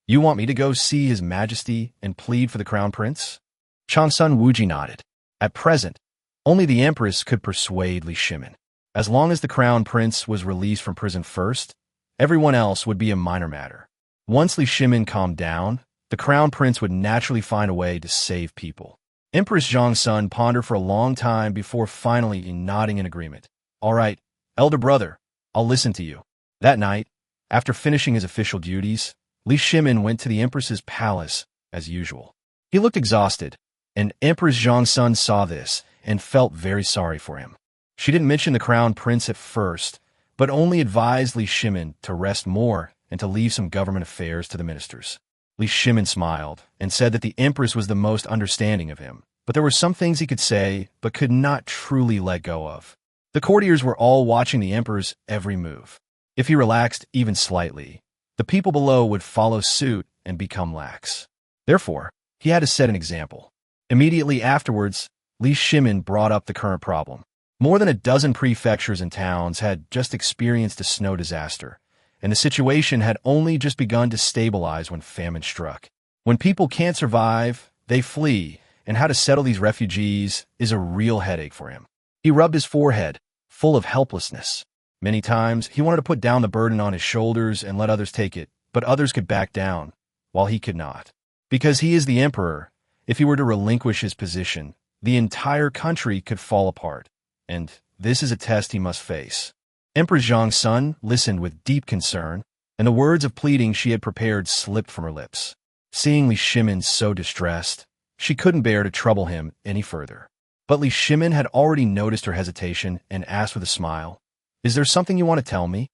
A: "You want me to go see his majesty and plead for the crown prince?" Changsun Wuji nodded. At present, only the empress could persuade Li Shimin. As long as the crown prince was released from prison first, everyone else would be a minor matter. Once Li Shimin calmed down, the crown prince would naturally find a way to save people. Empress Zhongsun pondered for a long time before finally nodding in agreement. "All right, elder brother, I'll listen to you." That night, after finishing his official duties, Li Shimin went to the empress's palace as usual. He looked exhausted, and Empress Zhongsun saw this and felt very sorry for him. She didn't mention the crown prince at first, but only advised Li Shimin to rest more and to leave some government affairs to the ministers. Li Shimin smiled and said that the empress was the most understanding of him, but there were some things he could say but could not truly let go of. The courtiers were all watching the emperor's every move. If he relaxed even slightly, the people below would follow suit and become lax. Therefore, he had to set an example. Immediately afterwards, Li Shimin brought up the current problem. More than a dozen prefectures and towns had just experienced a snow disaster, and the situation had only just begun to stabilize when famine struck. When people can't survive, they flee, and how to settle these refugees is a real headache for him. He rubbed his forehead, full of helplessness. Many times, he wanted to put down the burden on his shoulders and let others take it, but others could back down, while he could not. Because he is the emperor, if he were to relinquish his position, the entire country could fall apart. And this is a test he must face. Empress Zhongsun listened with deep concern, and the words of pleading she had prepared slipped from her lips. Seeing Li Shimin so distressed, she couldn't bear to trouble him any further. But Li Shimin had already noticed her hesitation and asked with a smile, "Is there something you want to tell me?"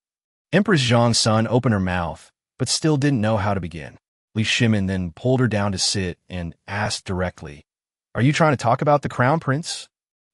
A: Empress Zhongsun opened her mouth, but still didn't know how to begin. Li Shimin then pulled her down to sit and asked directly, "Are you trying to talk about the crown prince?"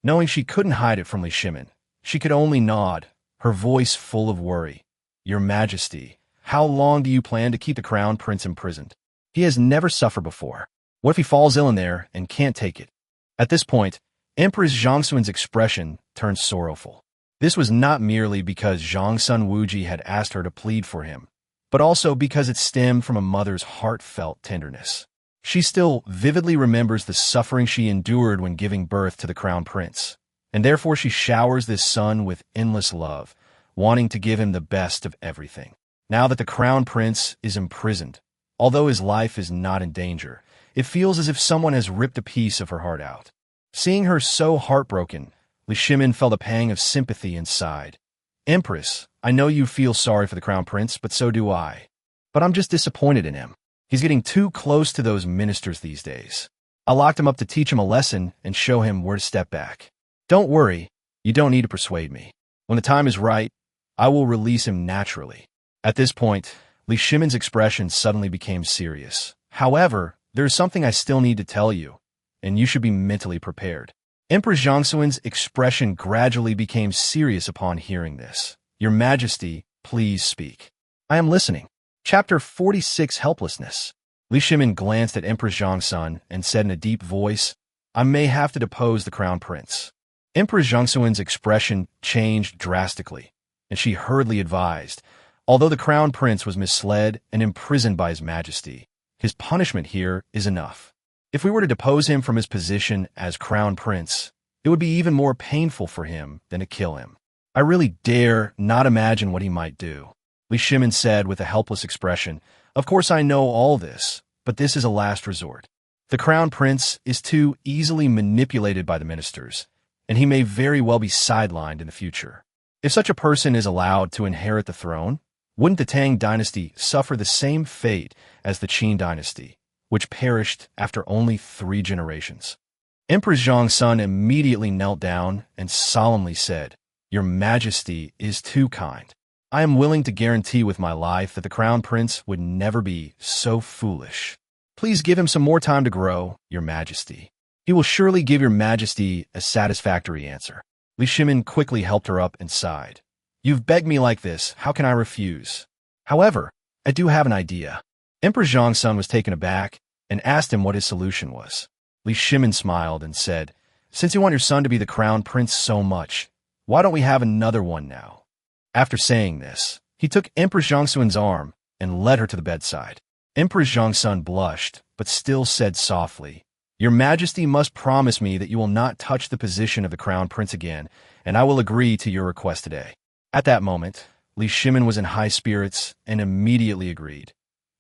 A: Knowing she couldn't hide it from Li Shimin, she could only nod, her voice full of worry. "Your Majesty, how long do you plan to keep the crown prince imprisoned? He has never suffered before. What if he falls ill in there and can't take it?" At this point, Empress Zhongsun's expression turned sorrowful. This was not merely because Zhongsun Wuji had asked her to plead for him, but also because it stemmed from a mother's heartfelt tenderness. She still vividly remembers the suffering she endured when giving birth to the crown prince, and therefore she showers this son with endless love, wanting to give him the best of everything. Now that the crown prince is imprisoned, although his life is not in danger, it feels as if someone has ripped a piece of her heart out. Seeing her so heartbroken, Li Shimin felt a pang of sympathy and sighed. Empress, I know you feel sorry for the crown prince, but so do I. But I'm just disappointed in him. He's getting too close to those ministers these days. I locked him up to teach him a lesson and show him where to step back. Don't worry, you don't need to persuade me. When the time is right, I will release him naturally. At this point, Li Shimin's expression suddenly became serious. However, there is something I still need to tell you, and you should be mentally prepared. Emperor Zhongxuan's expression gradually became serious upon hearing this. Your Majesty, please speak. I am listening. Chapter 46, Helplessness. Li Shimin glanced at Empress Zhongxuan and said in a deep voice, I may have to depose the crown prince. Empress Zhongxuan's expression changed drastically, and she hurriedly advised, although the crown prince was misled and imprisoned by his majesty, his punishment here is enough. If we were to depose him from his position as crown prince, it would be even more painful for him than to kill him. I really dare not imagine what he might do. Li Shimin said with a helpless expression, Of course I know all this, but this is a last resort. The crown prince is too easily manipulated by the ministers, and he may very well be sidelined in the future. If such a person is allowed to inherit the throne, wouldn't the Tang Dynasty suffer the same fate as the Qin Dynasty, which perished after only 3 generations? Empress Zhongxuan immediately knelt down and solemnly said, Your Majesty is too kind. I am willing to guarantee with my life that the crown prince would never be so foolish. Please give him some more time to grow, Your Majesty. He will surely give Your Majesty a satisfactory answer. Li Shimin quickly helped her up and sighed. You've begged me like this, how can I refuse? However, I do have an idea. Emperor Zhongxuan was taken aback and asked him what his solution was. Li Shimin smiled and said, Since you want your son to be the crown prince so much, why don't we have another one now? After saying this, he took Empress Zhongxuan's arm and led her to the bedside. Empress Zhongxuan blushed, but still said softly, Your Majesty must promise me that you will not touch the position of the crown prince again, and I will agree to your request today. At that moment, Li Shimin was in high spirits and immediately agreed.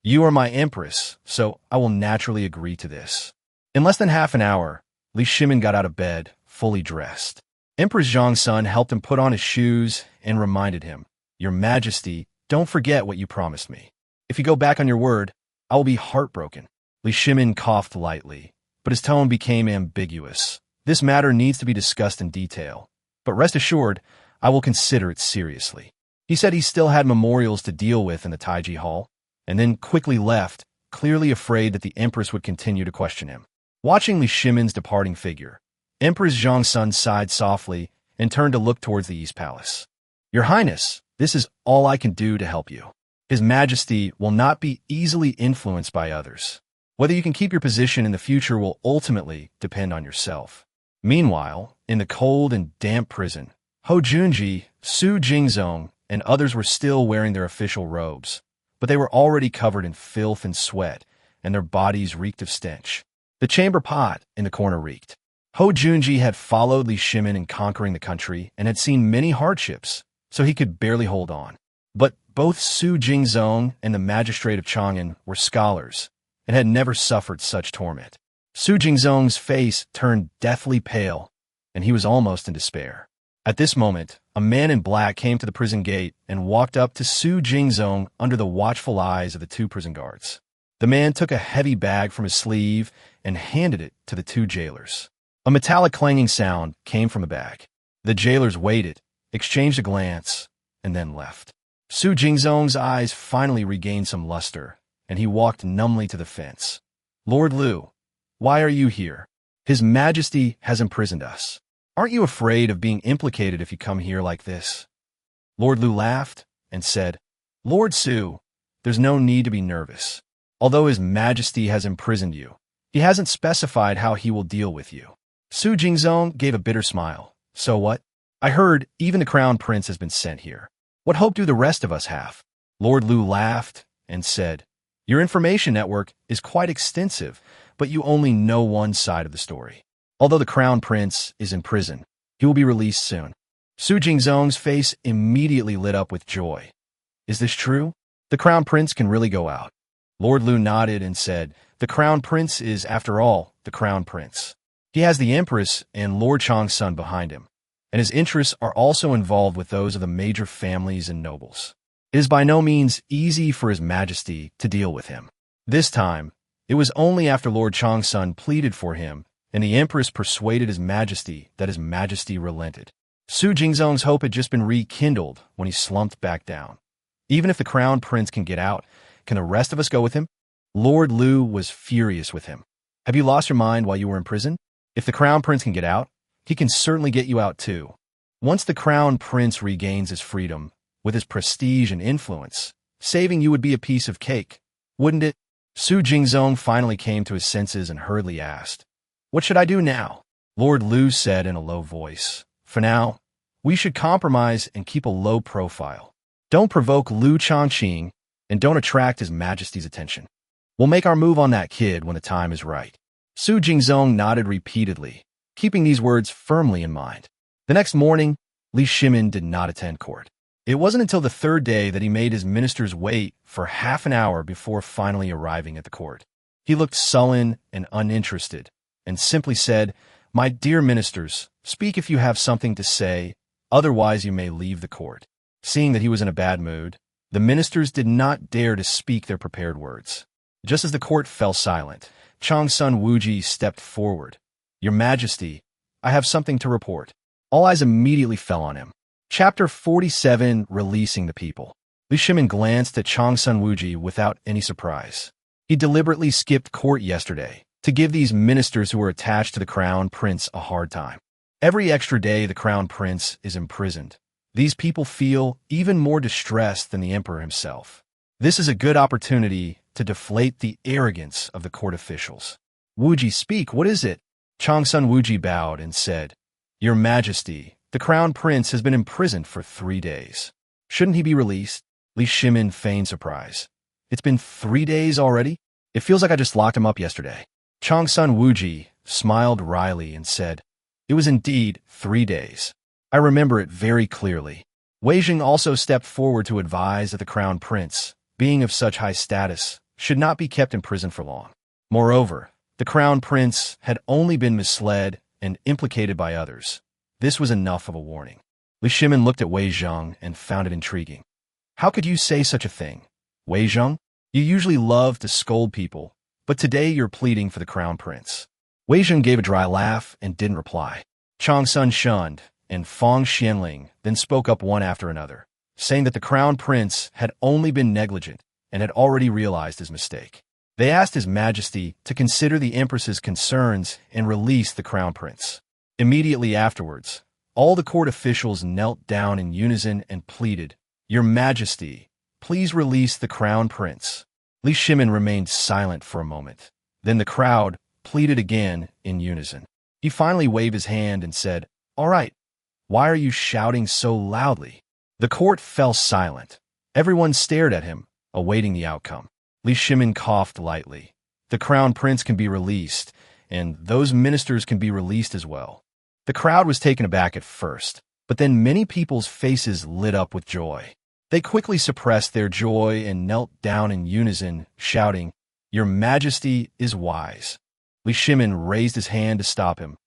A: You are my empress, so I will naturally agree to this. In less than half an hour, Li Shimin got out of bed, fully dressed. Empress Zhongxuan helped him put on his shoes and reminded him, Your Majesty, don't forget what you promised me. If you go back on your word, I will be heartbroken. Li Shimin coughed lightly, but his tone became ambiguous. This matter needs to be discussed in detail, but rest assured, I will consider it seriously. He said he still had memorials to deal with in the Taiji Hall, and then quickly left, clearly afraid that the Empress would continue to question him. Watching Li Shimin's departing figure, Empress Zhongxuan sighed softly and turned to look towards the East Palace. Your Highness, this is all I can do to help you. His Majesty will not be easily influenced by others. Whether you can keep your position in the future will ultimately depend on yourself. Meanwhile, in the cold and damp prison, Hou Junji, Su Jingzong, and others were still wearing their official robes, but they were already covered in filth and sweat, and their bodies reeked of stench. The chamber pot in the corner reeked. Hou Junji had followed Li Shimin in conquering the country and had seen many hardships, so he could barely hold on. But both Su Jingzong and the Magistrate of Chang'an were scholars and had never suffered such torment. Su Jingzong's face turned deathly pale, and he was almost in despair. At this moment, a man in black came to the prison gate and walked up to Su Jingzong under the watchful eyes of the 2 prison guards. The man took a heavy bag from his sleeve and handed it to the 2 jailers. A metallic clanging sound came from the bag. The jailers waited, exchanged a glance, and then left. Su Jingzong's eyes finally regained some luster, and he walked numbly to the fence. Lord Liu, why are you here? His Majesty has imprisoned us. Aren't you afraid of being implicated if you come here like this? Lord Liu laughed and said, Lord Su, there's no need to be nervous. Although His Majesty has imprisoned you, he hasn't specified how he will deal with you. Su Jingzong gave a bitter smile. So what? I heard even the crown prince has been sent here. What hope do the rest of us have? Lord Liu laughed and said, Your information network is quite extensive, but you only know one side of the story. Although the crown prince is in prison, he will be released soon. Su Jingzong's face immediately lit up with joy. Is this true? The crown prince can really go out. Lord Liu nodded and said, the crown prince is, after all, the crown prince. He has the empress and Lord Chang's son behind him, and his interests are also involved with those of the major families and nobles. It is by no means easy for His Majesty to deal with him. This time, it was only after Lord Chang's son pleaded for him and the empress persuaded His Majesty that His Majesty relented. Su Jingzong's hope had just been rekindled when he slumped back down. Even if the crown prince can get out, can the rest of us go with him? Lord Liu was furious with him. Have you lost your mind while you were in prison? If the crown prince can get out, he can certainly get you out too. Once the crown prince regains his freedom, with his prestige and influence, saving you would be a piece of cake, wouldn't it? Su Jingzong finally came to his senses and hurriedly asked, what should I do now? Lord Liu said in a low voice, for now, we should compromise and keep a low profile. Don't provoke Liu Shaoqing and don't attract His Majesty's attention. We'll make our move on that kid when the time is right. Su Jingzong nodded repeatedly, keeping these words firmly in mind. The next morning, Li Shimin did not attend court. It wasn't until the third day that he made his ministers wait for half an hour before finally arriving at the court. He looked sullen and uninterested, and simply said, my dear ministers, speak if you have something to say, otherwise you may leave the court. Seeing that he was in a bad mood, the ministers did not dare to speak their prepared words. Just as the court fell silent, Chang's son Wuji stepped forward. Your Majesty, I have something to report. All eyes immediately fell on him. Chapter 47, Releasing the People. Li Shimin glanced at Chang's son Wuji without any surprise. He deliberately skipped court yesterday to give these ministers who were attached to the crown prince a hard time. Every extra day the crown prince is imprisoned. These people feel even more distressed than the emperor himself. This is a good opportunity to deflate the arrogance of the court officials. Wuji, speak, what is it? Chang's son Wuji bowed and said, Your Majesty, the crown prince has been imprisoned for 3 days. Shouldn't he be released? Li Shimin feigned surprise. It's been 3 days already? It feels like I just locked him up yesterday. Chang's son Wuji smiled wryly and said, It was indeed 3 days. I remember it very clearly. Wei Jing also stepped forward to advise that the crown prince, being of such high status, should not be kept in prison for long. Moreover, the crown prince had only been misled and implicated by others. This was enough of a warning. Li Shimin looked at Wei Jing and found it intriguing. How could you say such a thing? Wei Jing, you usually love to scold people, but today you're pleading for the crown prince. Wei Jing gave a dry laugh and didn't reply. Chang's son shunned, and Fang Xianling then spoke up one after another, saying that the crown prince had only been negligent and had already realized his mistake. They asked His Majesty to consider the Empress's concerns and release the crown prince. Immediately afterwards, all the court officials knelt down in unison and pleaded, Your Majesty, please release the crown prince. Li Shimin remained silent for a moment. Then the crowd pleaded again in unison. He finally waved his hand and said, All right, why are you shouting so loudly? The court fell silent. Everyone stared at him, awaiting the outcome. Li Shimin coughed lightly. The crown prince can be released, and those ministers can be released as well. The crowd was taken aback at first, but then many people's faces lit up with joy. They quickly suppressed their joy and knelt down in unison, shouting, Your Majesty is wise. Li Shimin raised his hand to stop him.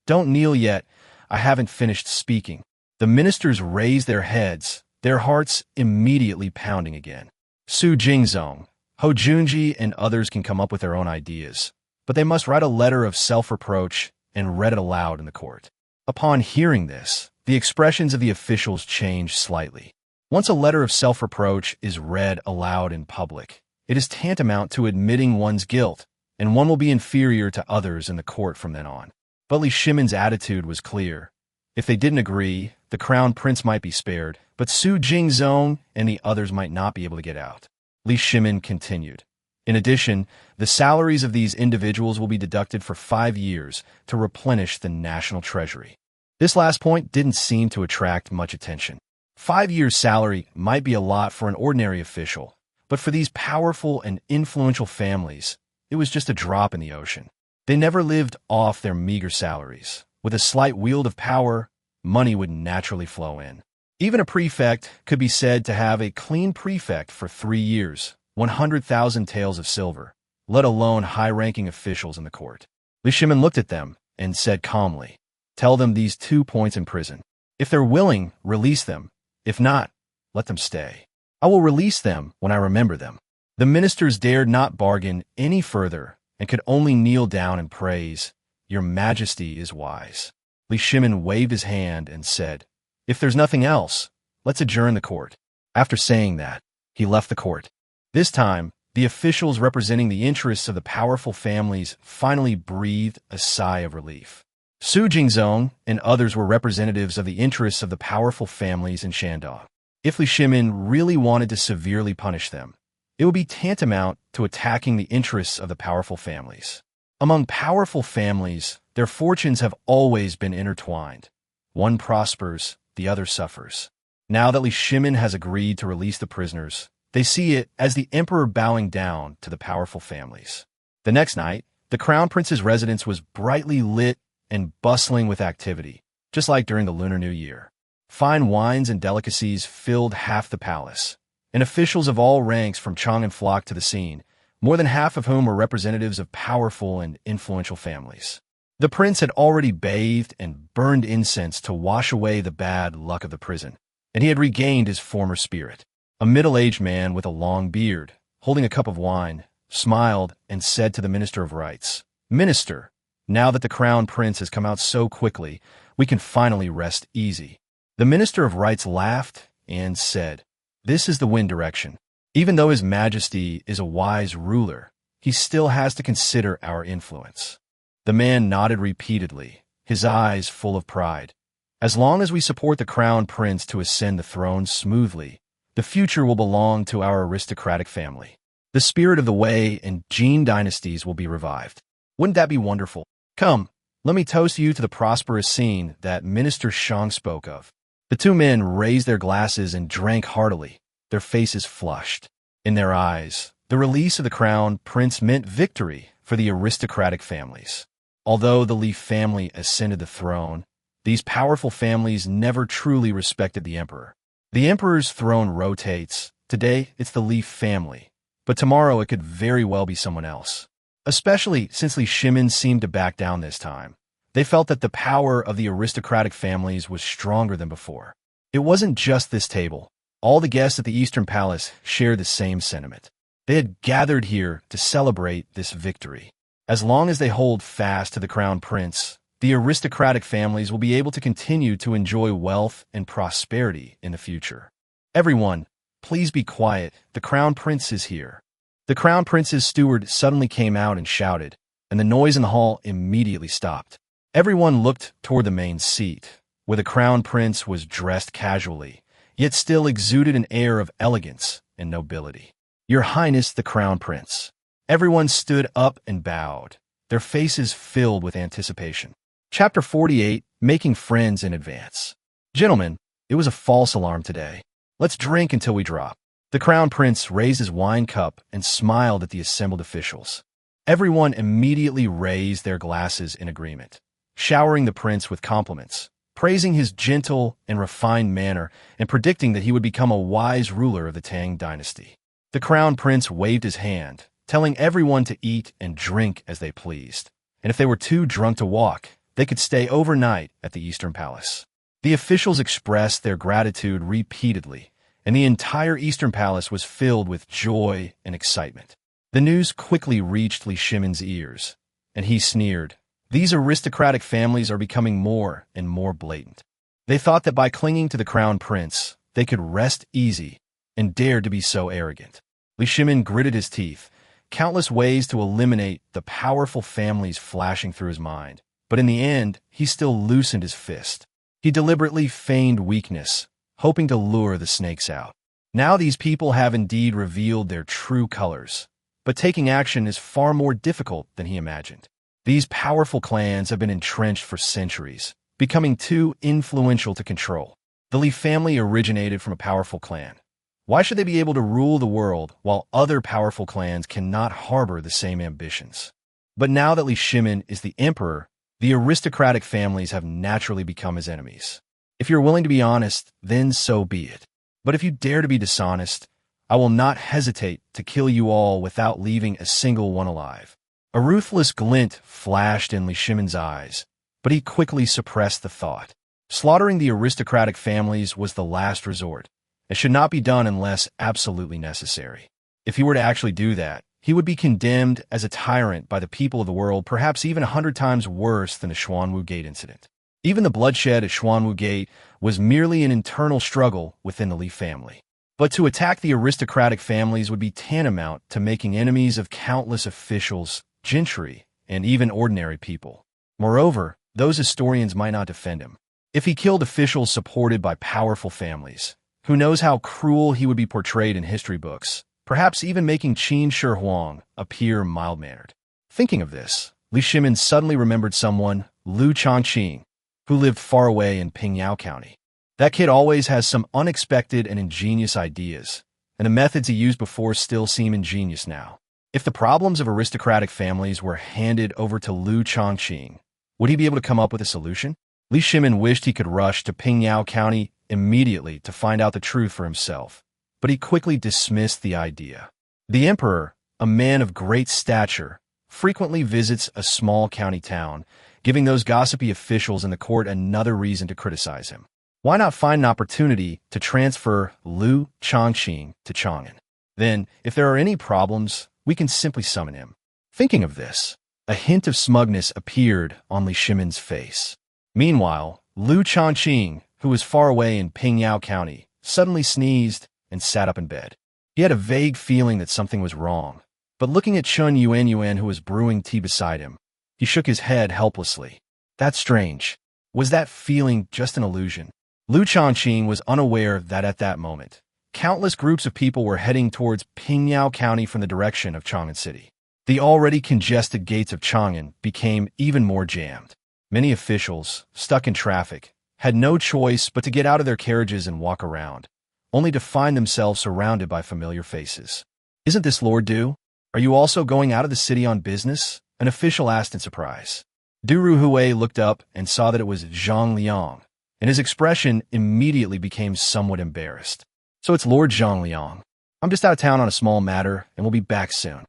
A: Don't kneel yet. I haven't finished speaking. The ministers raised their heads, their hearts immediately pounding again. Su Jingzong, Ho Junji, and others can come up with their own ideas, but they must write a letter of self-reproach and read it aloud in the court. Upon hearing this, the expressions of the officials changed slightly. Once a letter of self-reproach is read aloud in public, it is tantamount to admitting one's guilt, and one will be inferior to others in the court from then on. But Li Shimin's attitude was clear. If they didn't agree, the crown prince might be spared, but Su Jingzong and the others might not be able to get out. Li Shimin continued. In addition, the salaries of these individuals will be deducted for 5 years to replenish the national treasury. This last point didn't seem to attract much attention. 5 years' salary might be a lot for an ordinary official, But for these powerful and influential families, it was just a drop in the ocean. They never lived off their meager salaries. With a slight wield of power, money would naturally flow in. Even a prefect could be said to have a clean prefect for 3 years, 100,000 taels of silver, let alone high-ranking officials in the court. Liu Shaoqing looked at them and said calmly, "Tell them these 2 points in prison. If they're willing, release them. If not, let them stay. I will release them when I remember them." The ministers dared not bargain any further and could only kneel down and praise, "Your Majesty is wise." Liu Shaoqing waved his hand and said, "If there's nothing else, let's adjourn the court." After saying that, he left the court. This time, the officials representing the interests of the powerful families finally breathed a sigh of relief. Su Jingzong and others were representatives of the interests of the powerful families in Shandong. If Liu Shaoqing really wanted to severely punish them, it would be tantamount to attacking the interests of the powerful families. Among powerful families, their fortunes have always been intertwined. One prospers, the other suffers. Now that Liu Shaoqing has agreed to release the prisoners, they see it as the emperor bowing down to the powerful families. The next night, the crown prince's residence was brightly lit and bustling with activity, just like during the Lunar New Year. Fine wines and delicacies filled half the palace, and officials of all ranks from Chang'an flocked to the scene, more than half of whom were representatives of powerful and influential families. The prince had already bathed and burned incense to wash away the bad luck of the prison, and he had regained his former spirit. A middle-aged man with a long beard, holding a cup of wine, smiled and said to the Minister of Rights, "Minister, now that the crown prince has come out so quickly, we can finally rest easy." The Minister of Rights laughed and said, "This is the wind direction. Even though His Majesty is a wise ruler, he still has to consider our influence." The man nodded repeatedly, his eyes full of pride. "As long as we support the crown prince to ascend the throne smoothly, the future will belong to our aristocratic family. The spirit of the Wei and Jin dynasties will be revived. Wouldn't that be wonderful? Come, let me toast you to the prosperous scene that Minister Shang spoke of." The 2 men raised their glasses and drank heartily, their faces flushed. In their eyes, the release of the crown prince meant victory for the aristocratic families. Although the Li family ascended the throne, these powerful families never truly respected the emperor. The emperor's throne rotates. Today, it's the Li family, but tomorrow it could very well be someone else. Especially since Li Shimin seemed to back down this time. They felt that the power of the aristocratic families was stronger than before. It wasn't just this table. All the guests at the Eastern Palace shared the same sentiment. They had gathered here to celebrate this victory. As long as they hold fast to the crown prince, the aristocratic families will be able to continue to enjoy wealth and prosperity in the future. "Everyone, please be quiet. The crown prince is here." The crown prince's steward suddenly came out and shouted, and the noise in the hall immediately stopped. Everyone looked toward the main seat, where the crown prince was dressed casually, yet still exuded an air of elegance and nobility. "Your Highness, the crown prince." Everyone stood up and bowed, their faces filled with anticipation. Chapter 48, Making Friends in Advance. "Gentlemen, it was a false alarm today. Let's drink until we drop." The crown prince raised his wine cup and smiled at the assembled officials. Everyone immediately raised their glasses in agreement, showering the prince with compliments, praising his gentle and refined manner, and predicting that he would become a wise ruler of the Tang Dynasty. The crown prince waved his hand, telling everyone to eat and drink as they pleased, and if they were too drunk to walk, they could stay overnight at the Eastern Palace. The officials expressed their gratitude repeatedly, and the entire Eastern Palace was filled with joy and excitement. The news quickly reached Li Shimin's ears, and he sneered. These aristocratic families are becoming more and more blatant. They thought that by clinging to the crown prince, they could rest easy and dared to be so arrogant. Li Shimin gritted his teeth, countless ways to eliminate the powerful families flashing through his mind. But in the end, he still loosened his fist. He deliberately feigned weakness, hoping to lure the snakes out. Now these people have indeed revealed their true colors, but taking action is far more difficult than he imagined. These powerful clans have been entrenched for centuries, becoming too influential to control. The Li family originated from a powerful clan, Why should they be able to rule the world while other powerful clans cannot harbor the same ambitions? But now that Li Shimin is the emperor, the aristocratic families have naturally become his enemies. If you're willing to be honest, then so be it. But if you dare to be dishonest, I will not hesitate to kill you all without leaving a single one alive. A ruthless glint flashed in Li Shimin's eyes, but he quickly suppressed the thought. Slaughtering the aristocratic families was the last resort. It should not be done unless absolutely necessary. If he were to actually do that, he would be condemned as a tyrant by the people of the world, perhaps even 100 times worse than the Xuanwu Gate incident. Even the bloodshed at Xuanwu Gate was merely an internal struggle within the Li family. But to attack the aristocratic families would be tantamount to making enemies of countless officials, gentry, and even ordinary people. Moreover, those historians might not defend him. If he killed officials supported by powerful families, who knows how cruel he would be portrayed in history books, perhaps even making Qin Shi Huang appear mild-mannered. Thinking of this, Li Shimin suddenly remembered someone, Liu Shaoqing, who lived far away in Pingyao County. That kid always has some unexpected and ingenious ideas, and the methods he used before still seem ingenious now. If the problems of aristocratic families were handed over to Liu Shaoqing, would he be able to come up with a solution? Li Shimin wished he could rush to Pingyao County immediately to find out the truth for himself, but he quickly dismissed the idea. The emperor, a man of great stature, frequently visits a small county town, giving those gossipy officials in the court another reason to criticize him. Why not find an opportunity to transfer Liu Shaoqing to Chang'an? Then, if there are any problems, we can simply summon him. Thinking of this, a hint of smugness appeared on Li Shimin's face. Meanwhile, Liu Shaoqing, who was far away in Pingyao County, suddenly sneezed and sat up in bed. He had a vague feeling that something was wrong, but looking at Chun Yuan, who was brewing tea beside him, he shook his head helplessly. That's strange. Was that feeling just an illusion? Liu Shaoqing was unaware that at that moment, countless groups of people were heading towards Pingyao County from the direction of Chang'an City. The already congested gates of Chang'an became even more jammed. Many officials, stuck in traffic, had no choice but to get out of their carriages and walk around, only to find themselves surrounded by familiar faces. Isn't this Lord Du? Are you also going out of the city on business? An official asked in surprise. Du Ruhui looked up and saw that it was Zhang Liang, and his expression immediately became somewhat embarrassed. So it's Lord Zhang Liang. I'm just out of town on a small matter, and we'll be back soon.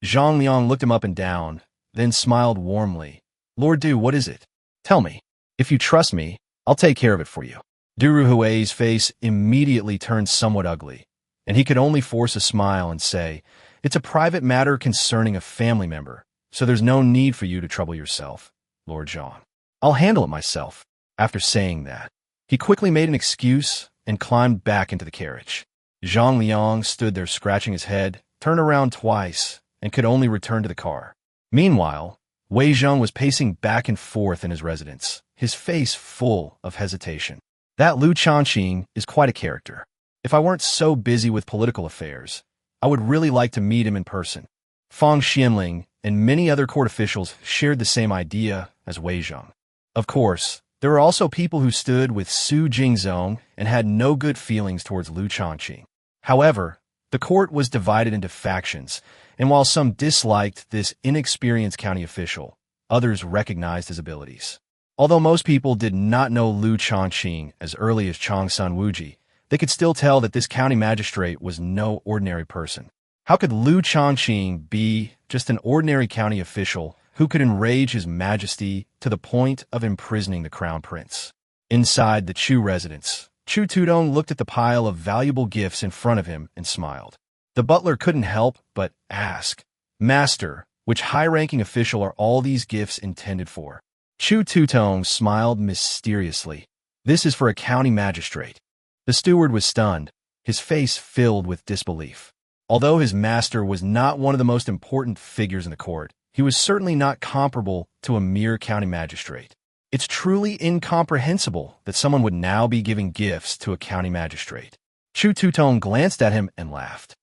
A: Zhang Liang looked him up and down, then smiled warmly. Lord Du, what is it? Tell me. If you trust me, I'll take care of it for you. Du Ruhui's face immediately turned somewhat ugly, and he could only force a smile and say, It's a private matter concerning a family member, so there's no need for you to trouble yourself, Lord Zhang. I'll handle it myself. After saying that, he quickly made an excuse and climbed back into the carriage. Zhang Liang stood there scratching his head, turned around twice, and could only return to the car. Meanwhile, Wei Zheng was pacing back and forth in his residence, his face full of hesitation. That Liu Shaoqing is quite a character. If I weren't so busy with political affairs, I would really like to meet him in person. Fang Xianling and many other court officials shared the same idea as Wei Zheng. Of course, there were also people who stood with Su Jingzong and had no good feelings towards Liu Shaoqing. However, the court was divided into factions, and while some disliked this inexperienced county official, others recognized his abilities. Although most people did not know Liu Shaoqing as early as Changsan Wuji, they could still tell that this county magistrate was no ordinary person. How could Liu Shaoqing be just an ordinary county official who could enrage his majesty to the point of imprisoning the crown prince? Inside the Chu residence, Chu Tudong looked at the pile of valuable gifts in front of him and smiled. The butler couldn't help but ask, Master, which high-ranking official are all these gifts intended for? Chu Tutong smiled mysteriously. This is for a county magistrate. The steward was stunned, his face filled with disbelief. Although his master was not one of the most important figures in the court, he was certainly not comparable to a mere county magistrate. It's truly incomprehensible that someone would now be giving gifts to a county magistrate. Chu Tutong glanced at him and laughed.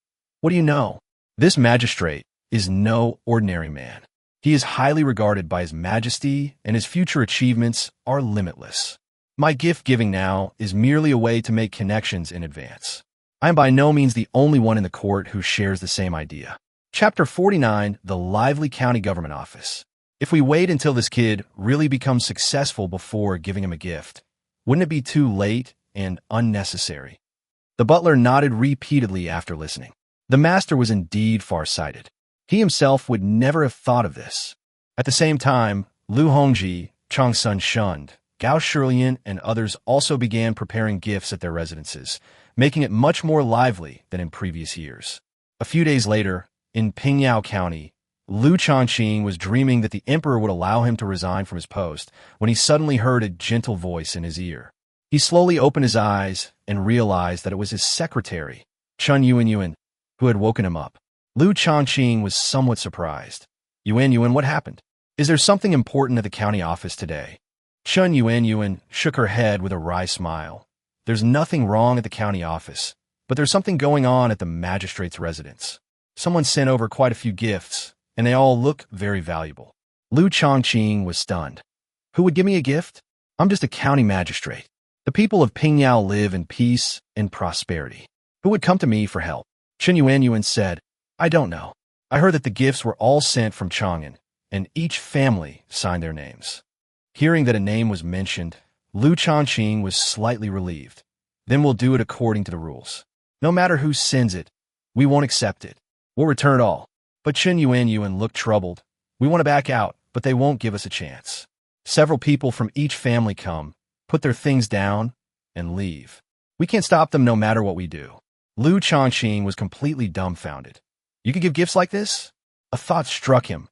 A: What do you know? This magistrate is no ordinary man. He is highly regarded by His Majesty, and his future achievements are limitless. My gift-giving now is merely a way to make connections in advance. I am by no means the only one in the court who shares the same idea. Chapter 49, The Lively County Government Office. If we wait until this kid really becomes successful before giving him a gift, wouldn't it be too late and unnecessary? The butler nodded repeatedly after listening. The master was indeed far-sighted. He himself would never have thought of this. At the same time, Liu Hongji, Chang Sun shunned, Gao Shilian and others also began preparing gifts at their residences, making it much more lively than in previous years. A few days later, in Pingyao County, Liu Shaoqing was dreaming that the emperor would allow him to resign from his post when he suddenly heard a gentle voice in his ear. He slowly opened his eyes and realized that it was his secretary, Chun Yuan, who had woken him up. Liu Shaoqing was somewhat surprised. Yuan, what happened? Is there something important at the county office today? Chun Yuan shook her head with a wry smile. There's nothing wrong at the county office, but there's something going on at the magistrate's residence. Someone sent over quite a few gifts, and they all look very valuable. Liu Shaoqing was stunned. Who would give me a gift? I'm just a county magistrate. The people of Pingyao live in peace and prosperity. Who would come to me for help? Chun Yuan said, I don't know. I heard that the gifts were all sent from Chang'an, and each family signed their names. Hearing that a name was mentioned, Liu Shaoqing was slightly relieved. Then we'll do it according to the rules. No matter who sends it, we won't accept it. We'll return it all. But Chun Yuan looked troubled. We want to back out, but they won't give us a chance. Several people from each family come, put their things down, and leave. We can't stop them no matter what we do. Liu Shaoqing was completely dumbfounded. You could give gifts like this? A thought struck him.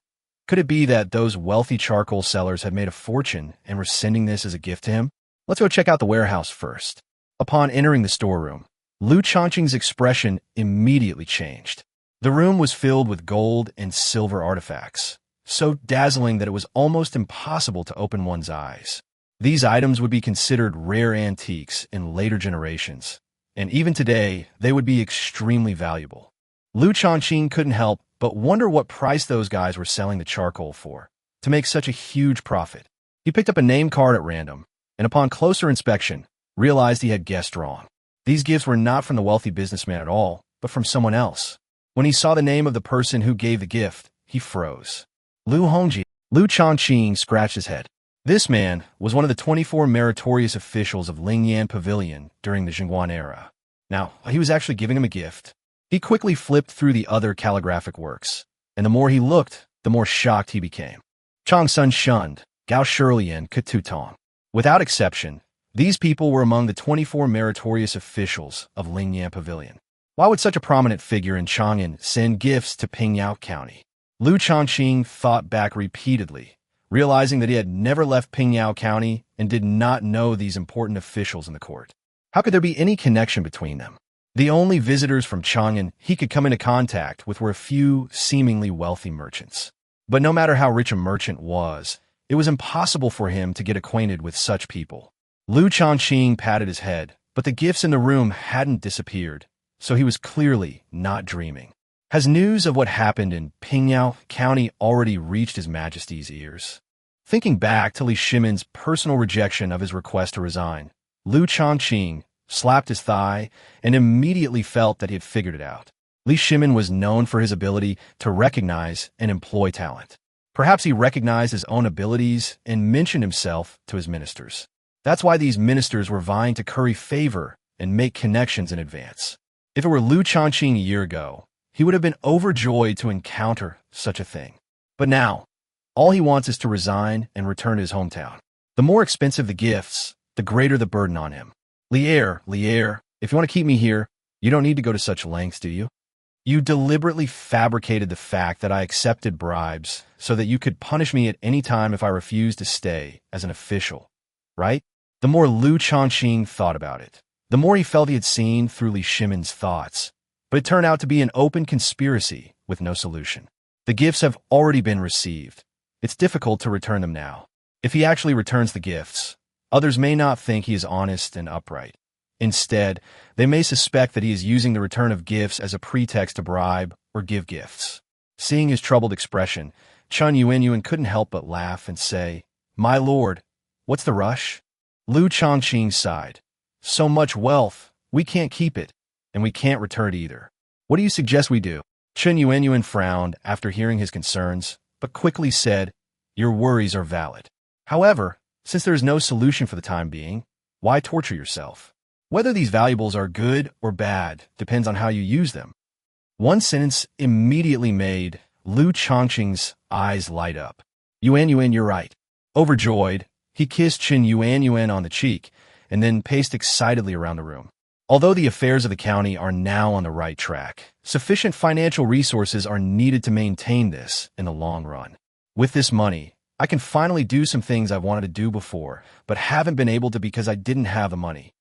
A: Could it be that those wealthy charcoal sellers had made a fortune and were sending this as a gift to him? Let's go check out the warehouse first. Upon entering the storeroom, Liu Shaoqing's expression immediately changed. The room was filled with gold and silver artifacts, so dazzling that it was almost impossible to open one's eyes. These items would be considered rare antiques in later generations, and even today, they would be extremely valuable. Liu Shaoqing couldn't help but wonder what price those guys were selling the charcoal for, to make such a huge profit. He picked up a name card at random, and upon closer inspection, realized he had guessed wrong. These gifts were not from the wealthy businessman at all, but from someone else. When he saw the name of the person who gave the gift, he froze. Liu Shaoqing scratched his head. This man was one of the 24 meritorious officials of Lingyan Pavilion during the Jingguan era. Now, he was actually giving him a gift. He quickly flipped through the other calligraphic works, and the more he looked, the more shocked he became. Chang Sun shunned, Gao Shilian, Tong. Without exception, these people were among the 24 meritorious officials of Lingyan Pavilion. Why would such a prominent figure in Chang'an send gifts to Pingyao County? Liu Shaoqing thought back repeatedly, realizing that he had never left Pingyao County and did not know these important officials in the court. How could there be any connection between them? The only visitors from Chang'an he could come into contact with were a few seemingly wealthy merchants. But no matter how rich a merchant was, it was impossible for him to get acquainted with such people. Liu Shaoqing patted his head, but the gifts in the room hadn't disappeared, so he was clearly not dreaming. Has news of what happened in Pingyao County already reached His Majesty's ears? Thinking back to Li Shimin's personal rejection of his request to resign, Liu Shaoqing slapped his thigh and immediately felt that he had figured it out. Li Shimin was known for his ability to recognize and employ talent. Perhaps he recognized his own abilities and mentioned himself to his ministers. That's why these ministers were vying to curry favor and make connections in advance. If it were Liu Shaoqing a year ago, he would have been overjoyed to encounter such a thing. But now, all he wants is to resign and return to his hometown. The more expensive the gifts, the greater the burden on him. Lier, if you want to keep me here, you don't need to go to such lengths, do you? You deliberately fabricated the fact that I accepted bribes so that you could punish me at any time if I refused to stay as an official, right? The more Liu Shaoqing thought about it, the more he felt he had seen through Li Shimin's thoughts. But it turned out to be an open conspiracy with no solution. The gifts have already been received. It's difficult to return them now. If he actually returns the gifts, others may not think he is honest and upright. Instead, they may suspect that he is using the return of gifts as a pretext to bribe or give gifts. Seeing his troubled expression, Chun Yuan couldn't help but laugh and say, "My lord, what's the rush?" Liu Shaoqing sighed. "So much wealth, we can't keep it. and we can't return either. What do you suggest we do? Chen Yuanyuan frowned after hearing his concerns, but quickly said, your worries are valid. However, since there is no solution for the time being, why torture yourself? Whether these valuables are good or bad depends on how you use them. One sentence immediately made Liu Shaoqing's eyes light up. Yuanyuan, you're right. Overjoyed, he kissed Chen Yuanyuan on the cheek and then paced excitedly around the room. Although the affairs of the county are now on the right track, sufficient financial resources are needed to maintain this in the long run. With this money, I can finally do some things I've wanted to do before, but haven't been able to because I didn't have the money.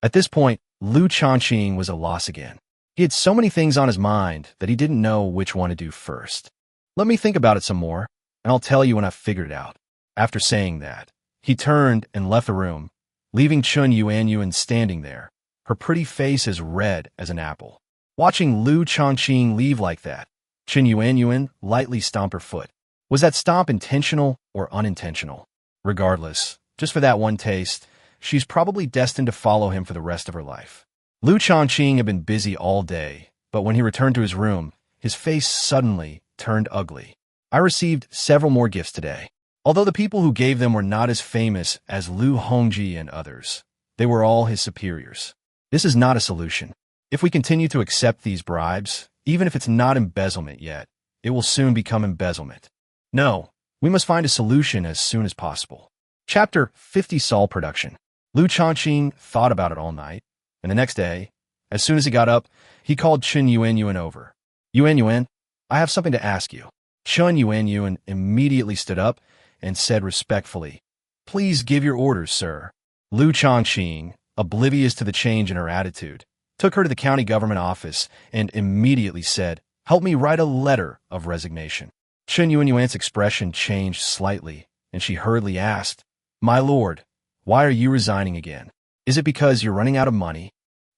A: At this point, Liu Shaoqing was at a loss again. He had so many things on his mind that he didn't know which one to do first. Let me think about it some more, and I'll tell you when I've figured it out. After saying that, he turned and left the room, leaving Chen Yuanyuan standing there, her pretty face as red as an apple. Watching Liu Shaoqing leave like that, Chen Yuanyuan lightly stomped her foot. Was that stomp intentional or unintentional? Regardless, just for that one taste, she's probably destined to follow him for the rest of her life. Liu Shaoqing had been busy all day, but when he returned to his room, his face suddenly turned ugly. I received several more gifts today. Although the people who gave them were not as famous as Liu Hongji and others, they were all his superiors. This is not a solution. If we continue to accept these bribes, even if it's not embezzlement yet, it will soon become embezzlement. No, we must find a solution as soon as possible. Chapter 50 Sol Production. Liu Shaoqing thought about it all night, and the next day, as soon as he got up, he called Chen Yuanyuan over. Yuanyuan, I have something to ask you. Chen Yuanyuan immediately stood up and said respectfully, please give your orders, sir. Liu Shaoqing, oblivious to the change in her attitude, took her to the county government office and immediately said, help me write a letter of resignation. Chen Yuanyuan's expression changed slightly, and she hurriedly asked, my lord, why are you resigning again? Is it because you're running out of money?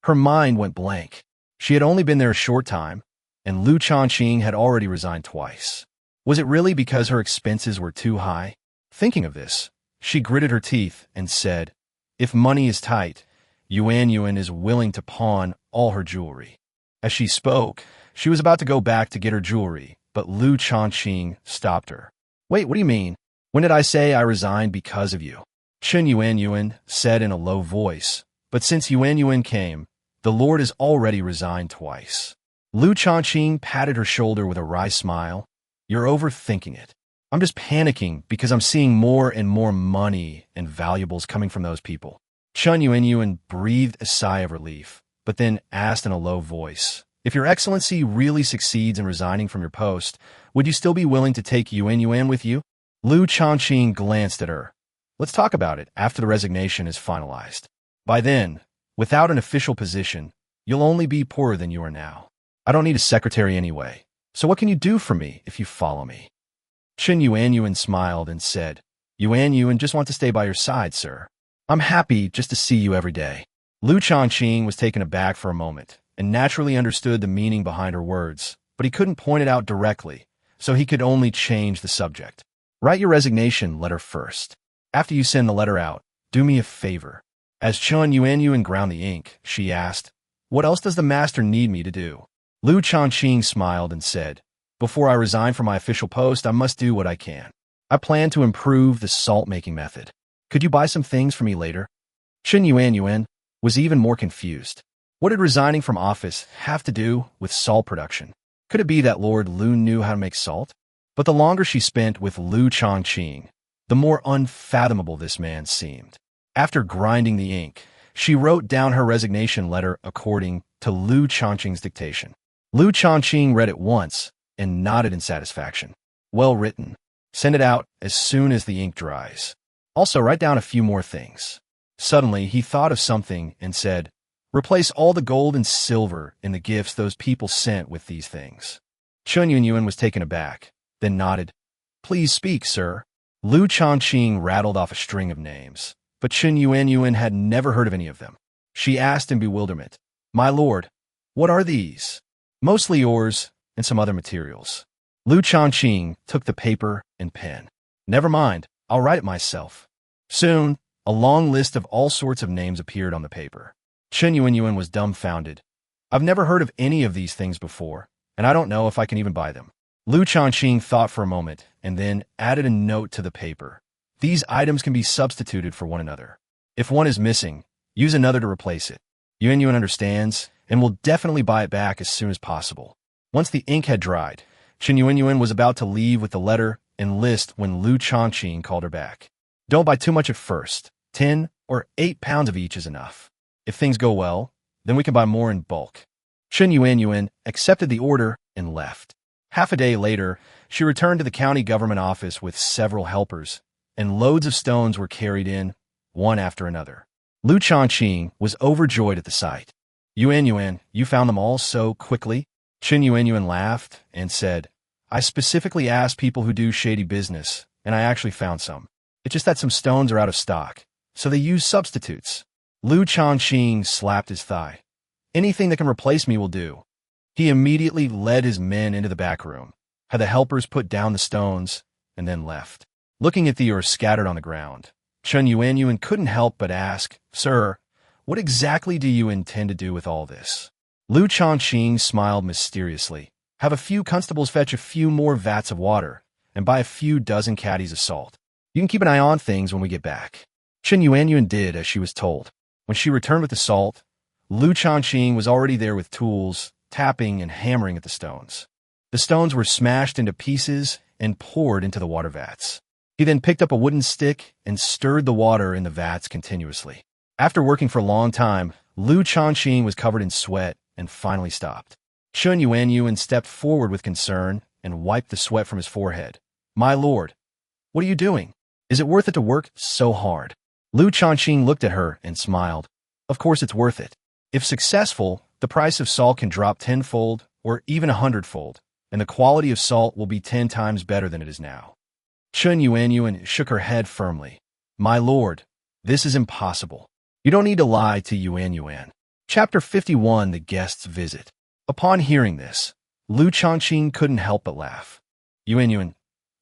A: Her mind went blank. She had only been there a short time, and Liu Shaoqing had already resigned twice. Was it really because her expenses were too high? Thinking of this, she gritted her teeth and said, if money is tight, Yuanyuan is willing to pawn all her jewelry. As she spoke, she was about to go back to get her jewelry, but Liu Shaoqing stopped her. Wait, what do you mean? When did I say I resigned because of you? Chen Yuanyuan said in a low voice, but since Yuanyuan came, the Lord has already resigned twice. Liu Shaoqing patted her shoulder with a wry smile. You're overthinking it. I'm just panicking because I'm seeing more and more money and valuables coming from those people. Chen Yuanyuan breathed a sigh of relief, but then asked in a low voice, if your excellency really succeeds in resigning from your post, would you still be willing to take Yuanyuan with you? Liu Shaoqing glanced at her. Let's talk about it after the resignation is finalized. By then, without an official position, you'll only be poorer than you are now. I don't need a secretary anyway, so what can you do for me if you follow me? Chen Yuanyuan smiled and said, Yuanyuan just want to stay by your side, sir. I'm happy just to see you every day. Liu Shaoqing was taken aback for a moment and naturally understood the meaning behind her words, but he couldn't point it out directly, so he could only change the subject. Write your resignation letter first. After you send the letter out, do me a favor. As Chen Yuanyuan ground the ink, she asked, what else does the master need me to do? Liu Shaoqing smiled and said, before I resign from my official post, I must do what I can. I plan to improve the salt-making method. Could you buy some things for me later? Chen Yuanyuan was even more confused. What did resigning from office have to do with salt production? Could it be that Lord Liu knew how to make salt? But the longer she spent with Liu Shaoqing, the more unfathomable this man seemed. After grinding the ink, she wrote down her resignation letter according to Liu Shaoqing's dictation. Liu Shaoqing read it once and nodded in satisfaction. Well written. Send it out as soon as the ink dries. Also, write down a few more things. Suddenly, he thought of something and said, replace all the gold and silver in the gifts those people sent with these things. Chen Yuanyuan was taken aback, then nodded. Please speak, sir. Liu Shaoqing rattled off a string of names, but Chen Yuanyuan had never heard of any of them. She asked in bewilderment, my lord, what are these? Mostly yours and some other materials. Liu Shaoqing took the paper and pen. Never mind, I'll write it myself. Soon, a long list of all sorts of names appeared on the paper. Chen Yuanyuan was dumbfounded. I've never heard of any of these things before, and I don't know if I can even buy them. Liu Shaoqing thought for a moment and then added a note to the paper. These items can be substituted for one another. If one is missing, use another to replace it. Yuan understands and will definitely buy it back as soon as possible. Once the ink had dried, Chen Yuan was about to leave with the letter and list when Liu Shaoqing called her back. Don't buy too much at first. 10 or 8 pounds of each is enough. If things go well, then we can buy more in bulk. Chen Yuan accepted the order and left. Half a day later, she returned to the county government office with several helpers, and loads of stones were carried in, one after another. Liu Shaoqing was overjoyed at the sight. Yuan, you found them all so quickly? Chen Yuan laughed and said, I specifically asked people who do shady business, and I actually found some. It's just that some stones are out of stock, so they use substitutes. Liu Shaoqing slapped his thigh. Anything that can replace me will do. He immediately led his men into the back room, had the helpers put down the stones, and then left. Looking at the ore scattered on the ground, Chen Yuan couldn't help but ask, Sir, what exactly do you intend to do with all this? Liu Shaoqing smiled mysteriously. Have a few constables fetch a few more vats of water, and buy a few dozen caddies of salt. You can keep an eye on things when we get back. Chen Yuan did as she was told. When she returned with the salt, Liu Shaoqing was already there with tools, tapping and hammering at the stones. The stones were smashed into pieces and poured into the water vats. He then picked up a wooden stick and stirred the water in the vats continuously. After working for a long time, Liu Shaoqing was covered in sweat and finally stopped. Chen Yuan stepped forward with concern and wiped the sweat from his forehead. My lord, what are you doing? Is it worth it to work so hard? Liu Shaoqing looked at her and smiled. Of course it's worth it. If successful, the price of salt can drop 10-fold or even 100-fold, and the quality of salt will be 10 times better than it is now. Chen Yuan shook her head firmly. My lord, this is impossible. You don't need to lie to Yuan. Chapter 51, The Guest's Visit. Upon hearing this, Liu Shaoqing couldn't help but laugh. Yuan,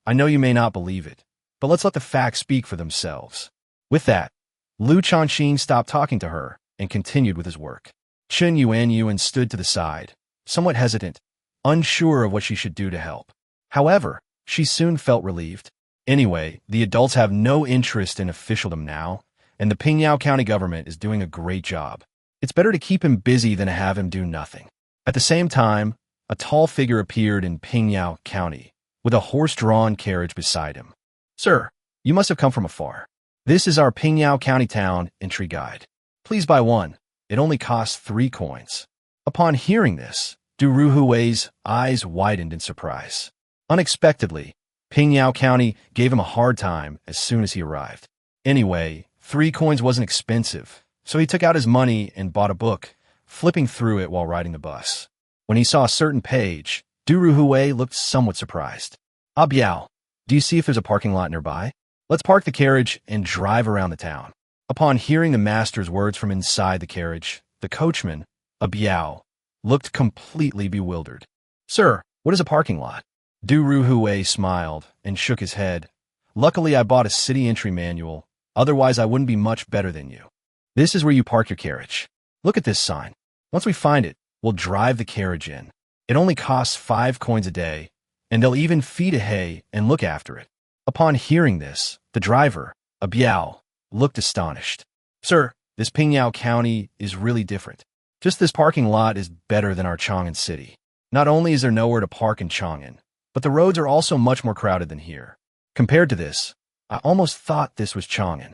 A: I know you may not believe it, but let's let the facts speak for themselves. With that, Liu Shaoqing stopped talking to her and continued with his work. Chen Yuan stood to the side, somewhat hesitant, unsure of what she should do to help. However, she soon felt relieved. Anyway, the adults have no interest in officialdom now, and the Pingyao County government is doing a great job. It's better to keep him busy than to have him do nothing. At the same time, a tall figure appeared in Pingyao County, with a horse-drawn carriage beside him. Sir, you must have come from afar. This is our Pingyao County Town entry guide. Please buy one. It only costs 3 coins. Upon hearing this, Du Ruhui's eyes widened in surprise. Unexpectedly, Pingyao County gave him a hard time as soon as he arrived. Anyway, 3 coins wasn't expensive, so he took out his money and bought a book, flipping through it while riding the bus. When he saw a certain page, Du Ruhui looked somewhat surprised. Ah Biao, do you see if there's a parking lot nearby? Let's park the carriage and drive around the town. Upon hearing the master's words from inside the carriage, the coachman, a Biao, looked completely bewildered. Sir, what is a parking lot? Du Ruhui smiled and shook his head. Luckily, I bought a city entry manual. Otherwise, I wouldn't be much better than you. This is where you park your carriage. Look at this sign. Once we find it, we'll drive the carriage in. It only costs 5 coins a day, and they'll even feed it hay and look after it. Upon hearing this, the driver, a Biao, looked astonished. Sir, this Pingyao County is really different. Just this parking lot is better than our Chang'an city. Not only is there nowhere to park in Chang'an, but the roads are also much more crowded than here. Compared to this, I almost thought this was Chang'an.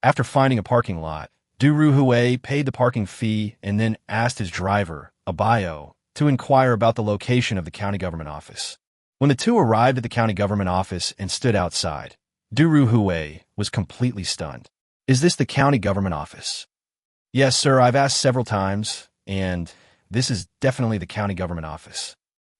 A: After finding a parking lot, Du Ruhui paid the parking fee and then asked his driver, a Bio, to inquire about the location of the county government office. When the two arrived at the county government office and stood outside, Du Ruhui was completely stunned. Is this the county government office? Yes, sir, I've asked several times, and this is definitely the county government office.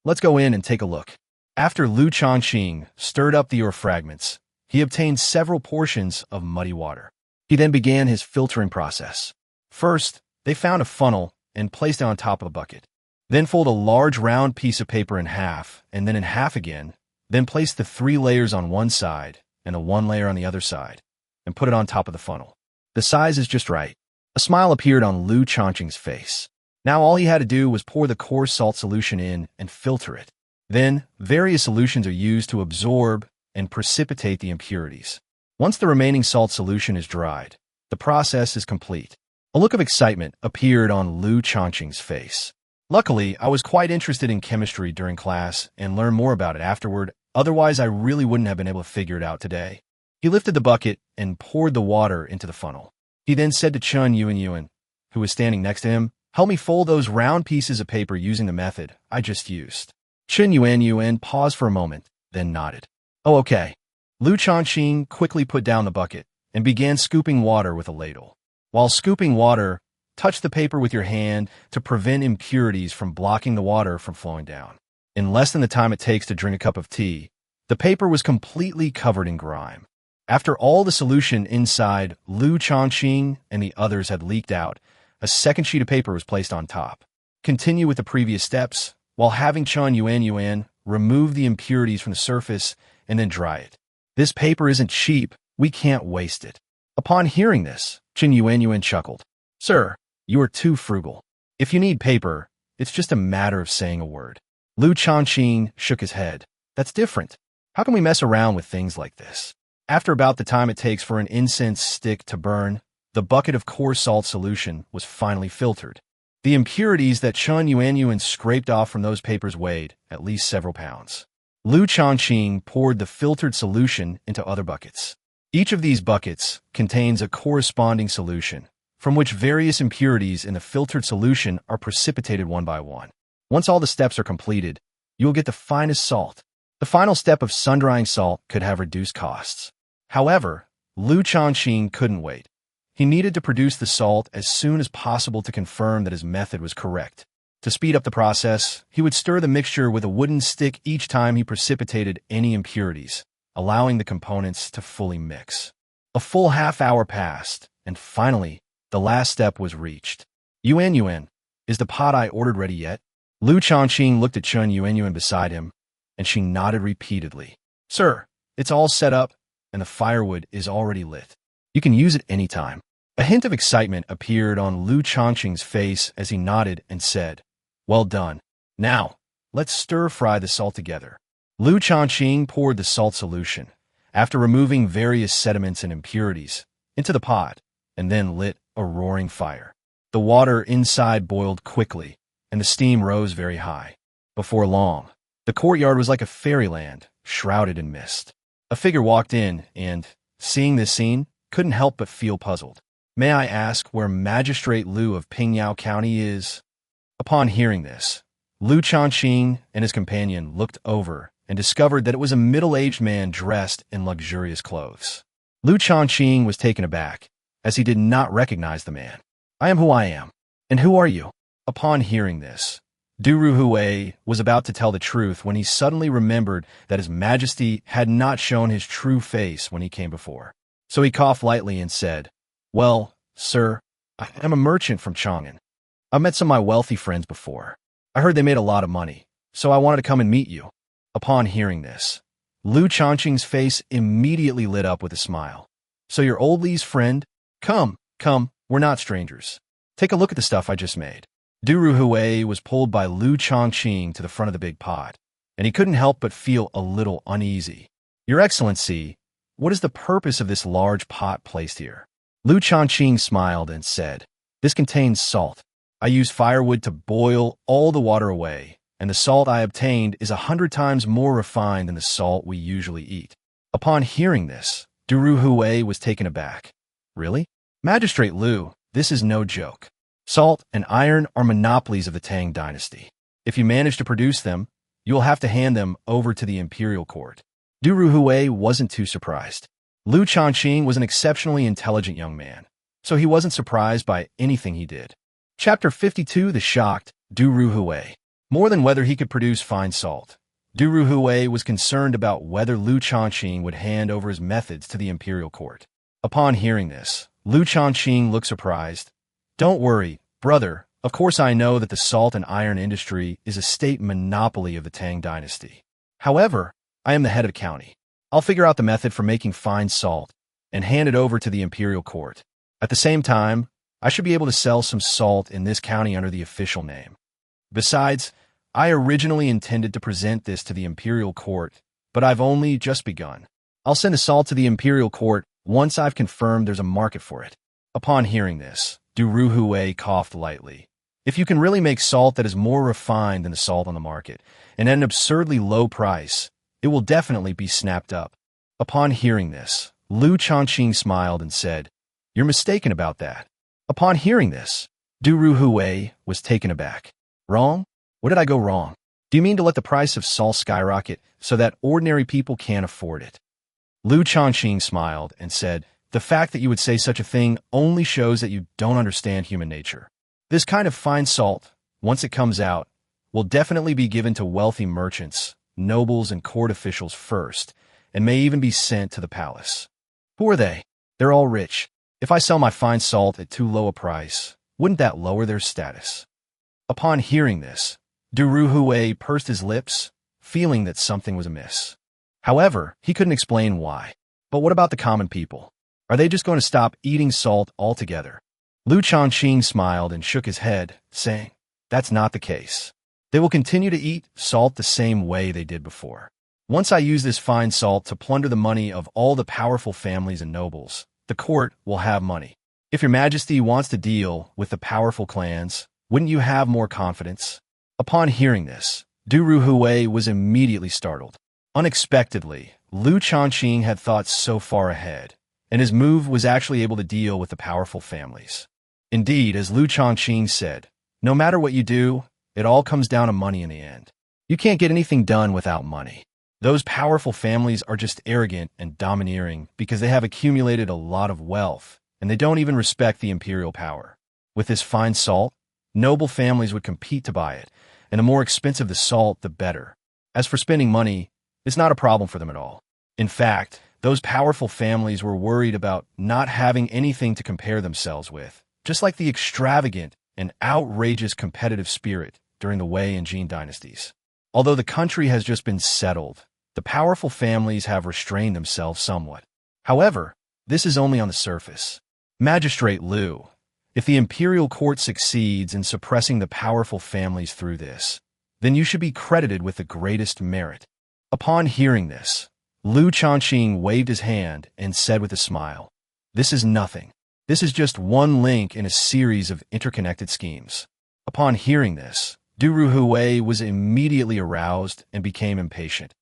A: Let's go in and take a look. After Liu Shaoqing stirred up the ore fragments, he obtained several portions of muddy water. He then began his filtering process. First, they found a funnel and placed it on top of the bucket. Then fold a large round piece of paper in half, and then in half again, then place the 3 layers on one side and the 1 layer on the other side, and put it on top of the funnel. The size is just right. A smile appeared on Liu Shaoqing's face. Now all he had to do was pour the coarse salt solution in and filter it. Then, various solutions are used to absorb and precipitate the impurities. Once the remaining salt solution is dried, the process is complete. A look of excitement appeared on Liu Shaoqing's face. Luckily, I was quite interested in chemistry during class and learned more about it afterward, otherwise I really wouldn't have been able to figure it out today. He lifted the bucket and poured the water into the funnel. He then said to Chen Yuan, who was standing next to him, "Help me fold those round pieces of paper using the method I just used." Chen Yuan paused for a moment, then nodded. "Oh, okay." Liu Shaoqing quickly put down the bucket and began scooping water with a ladle. While scooping water, touch the paper with your hand to prevent impurities from blocking the water from flowing down. In less than the time it takes to drink a cup of tea, the paper was completely covered in grime. After all the solution inside Liu Shaoqing and the others had leaked out, a second sheet of paper was placed on top. Continue with the previous steps, while having Chen Yuan remove the impurities from the surface and then dry it. "This paper isn't cheap, we can't waste it." Upon hearing this, Chen Yuan chuckled. "Sir, you are too frugal. If you need paper, it's just a matter of saying a word." Liu Shaoqing shook his head. "That's different. How can we mess around with things like this?" After about the time it takes for an incense stick to burn, the bucket of coarse salt solution was finally filtered. The impurities that Chen Yuan scraped off from those papers weighed at least several pounds. Liu Shaoqing poured the filtered solution into other buckets. Each of these buckets contains a corresponding solution, from which various impurities in the filtered solution are precipitated one by one. Once all the steps are completed, you will get the finest salt. The final step of sun-drying salt could have reduced costs. However, Liu Shaoqing couldn't wait. He needed to produce the salt as soon as possible to confirm that his method was correct. To speed up the process, he would stir the mixture with a wooden stick each time he precipitated any impurities, allowing the components to fully mix. A full half-hour passed, and finally, the last step was reached. Yuan, is the pot I ordered ready yet?" Liu Shaoqing looked at Chen Yuan beside him, and she nodded repeatedly. "Sir, it's all set up, and the firewood is already lit. You can use it any time." A hint of excitement appeared on Liu Shaoqing's face as he nodded and said, "Well done. Now, let's stir-fry the salt together." Liu Shaoqing poured the salt solution, after removing various sediments and impurities, into the pot, and then lit a roaring fire. The water inside boiled quickly, and the steam rose very high. Before long, the courtyard was like a fairyland, shrouded in mist. A figure walked in and, seeing this scene, couldn't help but feel puzzled. "May I ask where Magistrate Liu of Pingyao County is?" Upon hearing this, Liu Shaoqing and his companion looked over and discovered that it was a middle-aged man dressed in luxurious clothes. Liu Shaoqing was taken aback, as he did not recognize the man. "I am who I am. And who are you?" Upon hearing this, Duruhui was about to tell the truth when he suddenly remembered that His Majesty had not shown his true face when he came before. So he coughed lightly and said, "Well, sir, I am a merchant from Chang'an. I've met some of my wealthy friends before. I heard they made a lot of money, so I wanted to come and meet you." Upon hearing this, Liu Shaoqing's face immediately lit up with a smile. "So you're old Li's friend? Come, we're not strangers. Take a look at the stuff I just made." Duruhui was pulled by Liu Shaoqing to the front of the big pot, and he couldn't help but feel a little uneasy. "Your Excellency, what is the purpose of this large pot placed here?" Liu Shaoqing smiled and said, "This contains salt. I use firewood to boil all the water away, and the salt I obtained is 100 times more refined than the salt we usually eat." Upon hearing this, Duruhui was taken aback. "Really? Magistrate Liu, this is no joke. Salt and iron are monopolies of the Tang Dynasty. If you manage to produce them, you will have to hand them over to the imperial court." Duruhui wasn't too surprised. Liu Shaoqing was an exceptionally intelligent young man, so he wasn't surprised by anything he did. Chapter 52: The Shocked Duruhui. More than whether he could produce fine salt, Duruhui was concerned about whether Liu Shaoqing would hand over his methods to the imperial court. Upon hearing this, Liu Shaoqing looked surprised. "Don't worry, brother. Of course I know that the salt and iron industry is a state monopoly of the Tang Dynasty. However, I am the head of the county. I'll figure out the method for making fine salt and hand it over to the imperial court. At the same time, I should be able to sell some salt in this county under the official name. Besides, I originally intended to present this to the imperial court, but I've only just begun. I'll send the salt to the imperial court once I've confirmed there's a market for it. Upon hearing this, Du Ruhui coughed lightly. If you can really make salt that is more refined than the salt on the market, and at an absurdly low price, it will definitely be snapped up. Upon hearing this, Liu Shaoqing smiled and said, "You're mistaken about that." Upon hearing this, Du Ruhui was taken aback. Wrong? What did I go wrong? Do you mean to let the price of salt skyrocket so that ordinary people can't afford it? Liu Shaoqing smiled and said, "The fact that you would say such a thing only shows that you don't understand human nature. This kind of fine salt, once it comes out, will definitely be given to wealthy merchants, nobles, and court officials first, and may even be sent to the palace. Who are they? They're all rich. If I sell my fine salt at too low a price, wouldn't that lower their status?" Upon hearing this, Du Ruhui pursed his lips, feeling that something was amiss. However, he couldn't explain why. But what about the common people? Are they just going to stop eating salt altogether? Liu Shaoqing smiled and shook his head, saying, "That's not the case. They will continue to eat salt the same way they did before. Once I use this fine salt to plunder the money of all the powerful families and nobles, the court will have money. If your majesty wants to deal with the powerful clans, wouldn't you have more confidence?" Upon hearing this, Du Ruhui was immediately startled. Unexpectedly, Liu Shaoqing had thought so far ahead, and his move was actually able to deal with the powerful families. Indeed, as Liu Shaoqing said, no matter what you do, it all comes down to money in the end. You can't get anything done without money. Those powerful families are just arrogant and domineering because they have accumulated a lot of wealth, and they don't even respect the imperial power. With this fine salt, noble families would compete to buy it, and the more expensive the salt, the better. As for spending money, it's not a problem for them at all. In fact, those powerful families were worried about not having anything to compare themselves with, just like the extravagant and outrageous competitive spirit during the Wei and Jin dynasties. Although the country has just been settled, the powerful families have restrained themselves somewhat. However, this is only on the surface. Magistrate Liu, if the imperial court succeeds in suppressing the powerful families through this, then you should be credited with the greatest merit. Upon hearing this, Liu Shaoqing waved his hand and said with a smile, "This is nothing. This is just one link in a series of interconnected schemes." Upon hearing this, Du Ruhui was immediately aroused and became impatient.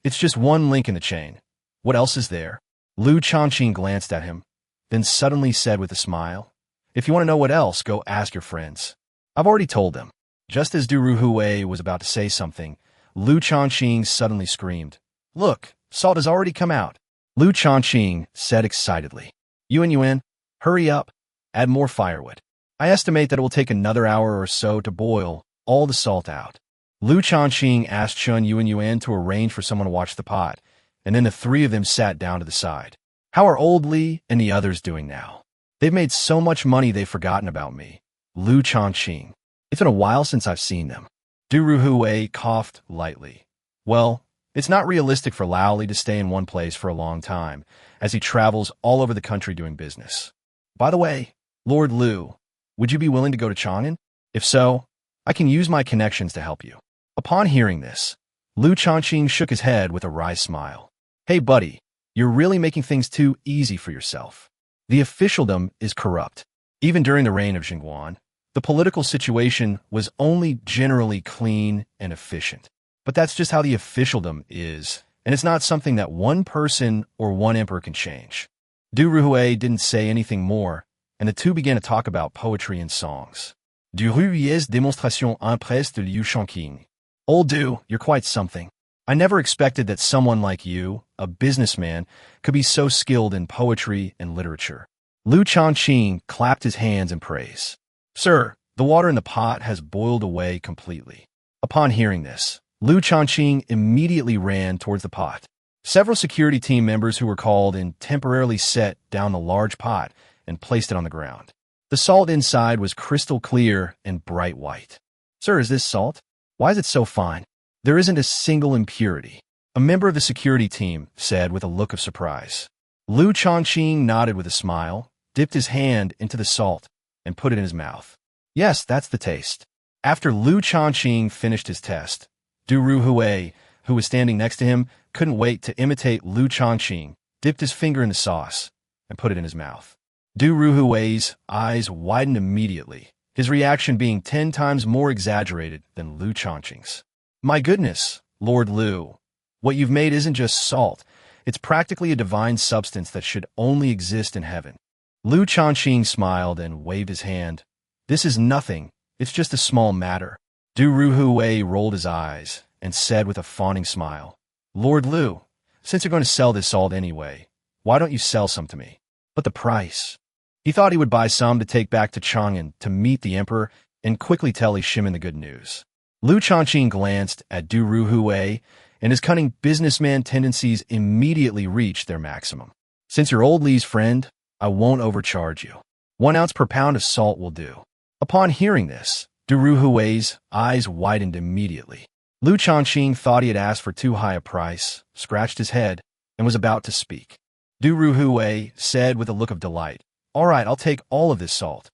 A: "It's just one link in the chain. What else is there?" Liu Shaoqing glanced at him, then suddenly said with a smile, "If you want to know what else, go ask your friends. I've already told them." Just as Du Ruhui was about to say something, Liu Shaoqing suddenly screamed, "Look, salt has already come out." Liu Shaoqing said excitedly, "Yuan, hurry up, add more firewood. I estimate that it will take another hour or so to boil all the salt out." Liu Shaoqing asked Chun Yuan to arrange for someone to watch the pot, and then the three of them sat down to the side. "How are old Li and the others doing now? They've made so much money they've forgotten about me." Liu Shaoqing, "It's been a while since I've seen them." Du Ruhui coughed lightly. "Well, it's not realistic for Lao Li to stay in one place for a long time, as he travels all over the country doing business. By the way, Lord Liu, would you be willing to go to Chang'an? If so, I can use my connections to help you." Upon hearing this, Liu Shaoqing shook his head with a wry smile. "Hey buddy, you're really making things too easy for yourself. The officialdom is corrupt. Even during the reign of Jingguan, the political situation was only generally clean and efficient. But that's just how the officialdom is, and it's not something that one person or one emperor can change." Du Ruhui didn't say anything more, and the two began to talk about poetry and songs. Du Ruhui's démonstration impresse de Liu Shaoqing. "Old Du, you're quite something. I never expected that someone like you, a businessman, could be so skilled in poetry and literature." Liu Shaoqing clapped his hands in praise. "Sir, the water in the pot has boiled away completely." Upon hearing this, Liu Shaoqing immediately ran towards the pot. Several security team members who were called in temporarily set down the large pot and placed it on the ground. The salt inside was crystal clear and bright white. "Sir, is this salt? Why is it so fine? There isn't a single impurity," a member of the security team said with a look of surprise. Liu Shaoqing nodded with a smile, dipped his hand into the salt, and put it in his mouth. Yes, that's the taste. After Liu Shaoqing finished his test, Du Ruhui, who was standing next to him, couldn't wait to imitate Liu Shaoqing, dipped his finger in the sauce, and put it in his mouth. Du Ruhui's eyes widened immediately, his reaction being 10 times more exaggerated than Liu Shaoqing's. My goodness, Lord Liu, what you've made isn't just salt, it's practically a divine substance that should only exist in heaven. Liu Shaoqing smiled and waved his hand. This is nothing, it's just a small matter. Du Ruhui rolled his eyes and said with a fawning smile, Lord Liu, since you're going to sell this salt anyway, why don't you sell some to me? But the price. He thought he would buy some to take back to Chang'an to meet the emperor and quickly tell Shimin the good news. Liu Shaoqing glanced at Du Ruhui, and his cunning businessman tendencies immediately reached their maximum. Since you're old Li's friend, I won't overcharge you. 1 ounce per pound of salt will do. Upon hearing this, Du Ruhui's eyes widened immediately. Liu Shaoqing thought he had asked for too high a price, scratched his head, and was about to speak. Du Ruhui said with a look of delight, All right, I'll take all of this salt.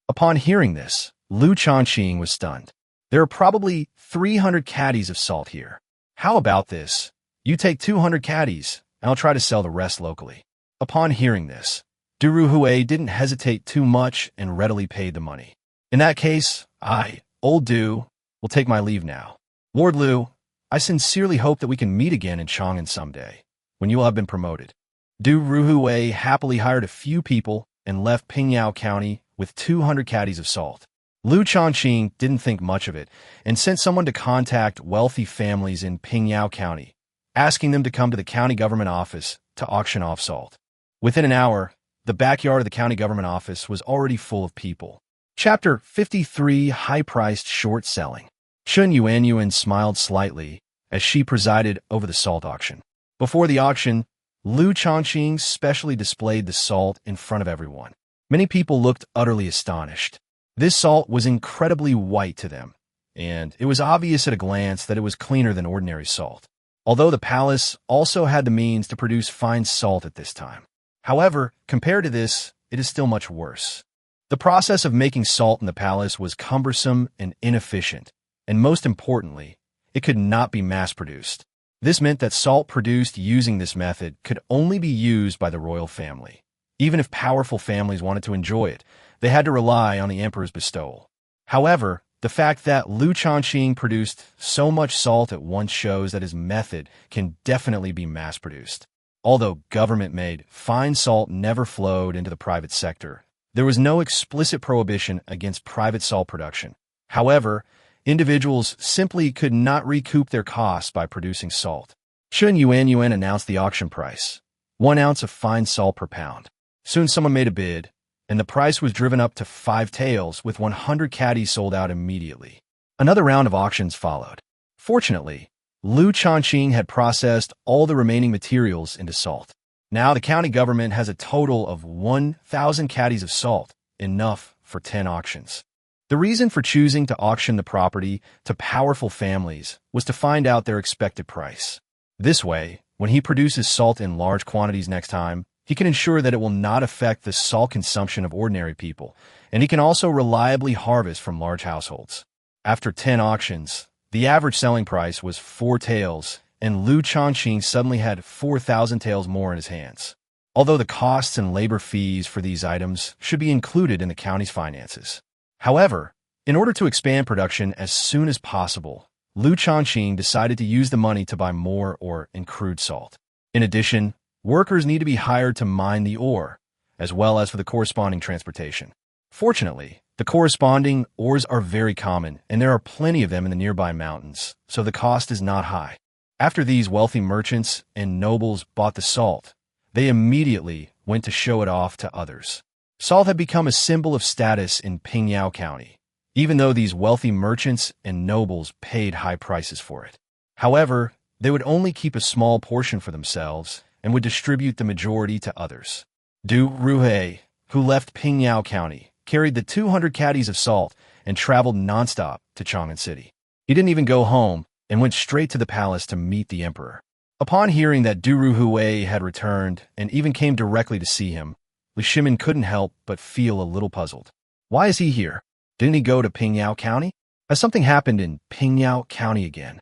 A: Upon hearing this, Liu Shaoqing was stunned. There are probably 300 caddies of salt here. How about this? You take 200 caddies, and I'll try to sell the rest locally. Upon hearing this, Du Ruhui didn't hesitate too much and readily paid the money. In that case, I, old Du, will take my leave now. Lord Liu, I sincerely hope that we can meet again in Chang'an someday, when you will have been promoted. Du Ruhui happily hired a few people and left Pingyao County with 200 caddies of salt. Liu Shaoqing didn't think much of it and sent someone to contact wealthy families in Pingyao County, asking them to come to the county government office to auction off salt. Within an hour, the backyard of the county government office was already full of people. Chapter 53, High-Priced Short Selling. Chun Yuanyuan smiled slightly as she presided over the salt auction. Before the auction, Liu Shaoqing specially displayed the salt in front of everyone. Many people looked utterly astonished. This salt was incredibly white to them, and it was obvious at a glance that it was cleaner than ordinary salt, although the palace also had the means to produce fine salt at this time. However, compared to this, it is still much worse. The process of making salt in the palace was cumbersome and inefficient, and most importantly, it could not be mass-produced. This meant that salt produced using this method could only be used by the royal family. Even if powerful families wanted to enjoy it, they had to rely on the emperor's bestowal. However, the fact that Liu Shaoqing produced so much salt at once shows that his method can definitely be mass-produced. Although government-made, fine salt never flowed into the private sector, there was no explicit prohibition against private salt production. However, individuals simply could not recoup their costs by producing salt. Chun Yuanyuan announced the auction price, 1 ounce of fine salt per pound. Soon someone made a bid, and the price was driven up to 5 taels, with 100 caddies sold out immediately. Another round of auctions followed. Fortunately, Liu Shaoqing had processed all the remaining materials into salt. Now the county government has a total of 1,000 caddies of salt, enough for 10 auctions. The reason for choosing to auction the property to powerful families was to find out their expected price. This way, when he produces salt in large quantities next time, he can ensure that it will not affect the salt consumption of ordinary people, and he can also reliably harvest from large households. After 10 auctions, the average selling price was 4 taels, and Liu Shaoqing suddenly had 4,000 taels more in his hands. Although the costs and labor fees for these items should be included in the county's finances. However, in order to expand production as soon as possible, Liu Shaoqing decided to use the money to buy more ore and crude salt. In addition, workers need to be hired to mine the ore, as well as for the corresponding transportation. Fortunately, the corresponding ores are very common, and there are plenty of them in the nearby mountains, so the cost is not high. After these wealthy merchants and nobles bought the salt, they immediately went to show it off to others. Salt had become a symbol of status in Pingyao County, even though these wealthy merchants and nobles paid high prices for it. However, they would only keep a small portion for themselves and would distribute the majority to others. Du Ruhui, who left Pingyao County, carried the 200 caddies of salt and traveled nonstop to Chang'an City. He didn't even go home and went straight to the palace to meet the emperor. Upon hearing that Du Ruhui had returned and even came directly to see him, Shimin couldn't help but feel a little puzzled. Why is he here? Didn't he go to Pingyao County? Has something happened in Pingyao County again?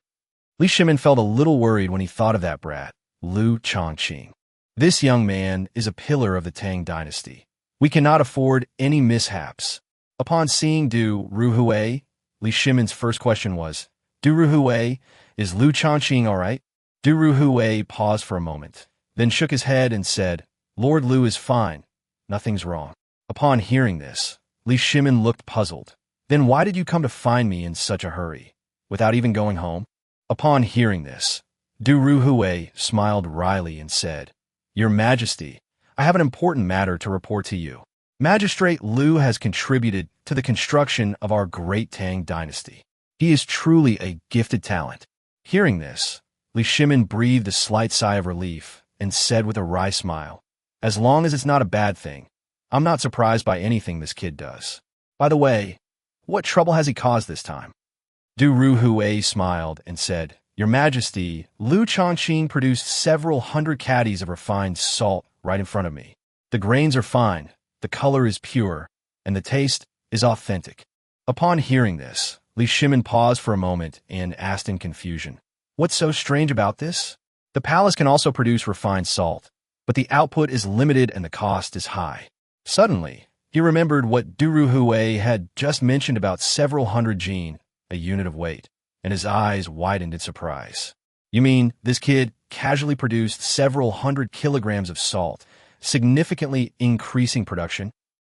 A: Li Shimin felt a little worried when he thought of that brat, Liu Shaoqing. This young man is a pillar of the Tang Dynasty. We cannot afford any mishaps. Upon seeing Du Ruhui, Li Shimin's first question was, Du Ruhui, is Liu Shaoqing all right? Du Ruhui paused for a moment, then shook his head and said, Lord Liu is fine. Nothing's wrong. Upon hearing this, Li Shimin looked puzzled. Then why did you come to find me in such a hurry, without even going home? Upon hearing this, Du Ruhui smiled wryly and said, Your Majesty, I have an important matter to report to you. Magistrate Liu has contributed to the construction of our great Tang Dynasty. He is truly a gifted talent. Hearing this, Li Shimin breathed a slight sigh of relief and said with a wry smile, As long as it's not a bad thing, I'm not surprised by anything this kid does. By the way, what trouble has he caused this time? Du Ruhui smiled and said, Your Majesty, Liu Shaoqing produced several hundred caddies of refined salt right in front of me. The grains are fine, the color is pure, and the taste is authentic. Upon hearing this, Li Shimin paused for a moment and asked in confusion, What's so strange about this? The palace can also produce refined salt, but the output is limited and the cost is high. Suddenly, he remembered what Du Ruhui had just mentioned about several hundred jin, a unit of weight, and his eyes widened in surprise. You mean this kid casually produced several hundred kilograms of salt, significantly increasing production?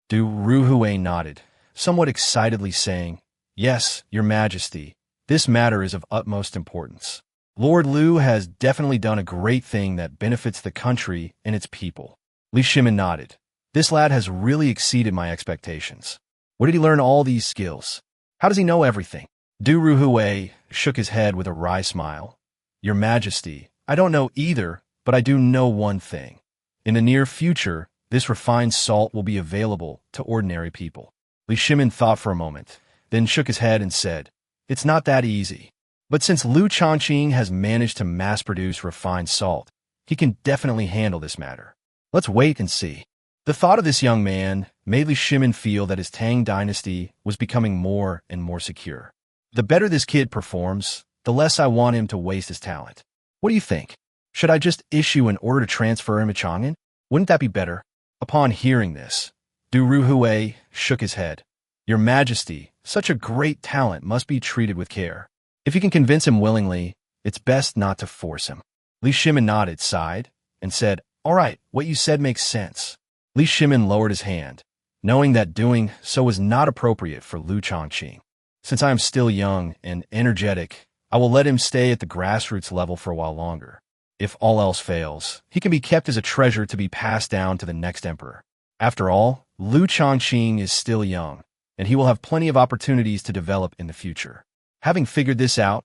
A: Du Ruhui nodded, somewhat excitedly saying, Yes, Your Majesty, this matter is of utmost importance. Lord Liu has definitely done a great thing that benefits the country and its people. Li Shimin nodded. This lad has really exceeded my expectations. Where did he learn all these skills? How does he know everything? Du Ruhui shook his head with a wry smile. Your Majesty, I don't know either, but I do know one thing. In the near future, this refined salt will be available to ordinary people. Li Shimin thought for a moment, then shook his head and said, It's not that easy. But since Liu Shaoqing has managed to mass-produce refined salt, he can definitely handle this matter. Let's wait and see. The thought of this young man made Li Shimin feel that his Tang Dynasty was becoming more and more secure. The better this kid performs, the less I want him to waste his talent. What do you think? Should I just issue an order to transfer him to Chang'an? Wouldn't that be better? Upon hearing this, Du Ruhui shook his head. Your Majesty, such a great talent must be treated with care. If you can convince him willingly, it's best not to force him. Li Shimin nodded, sighed, and said, All right, what you said makes sense. Li Shimin lowered his hand, knowing that doing so was not appropriate for Liu Shaoqing. Since I am still young and energetic, I will let him stay at the grassroots level for a while longer. If all else fails, he can be kept as a treasure to be passed down to the next emperor. After all, Liu Shaoqing is still young, and he will have plenty of opportunities to develop in the future. Having figured this out,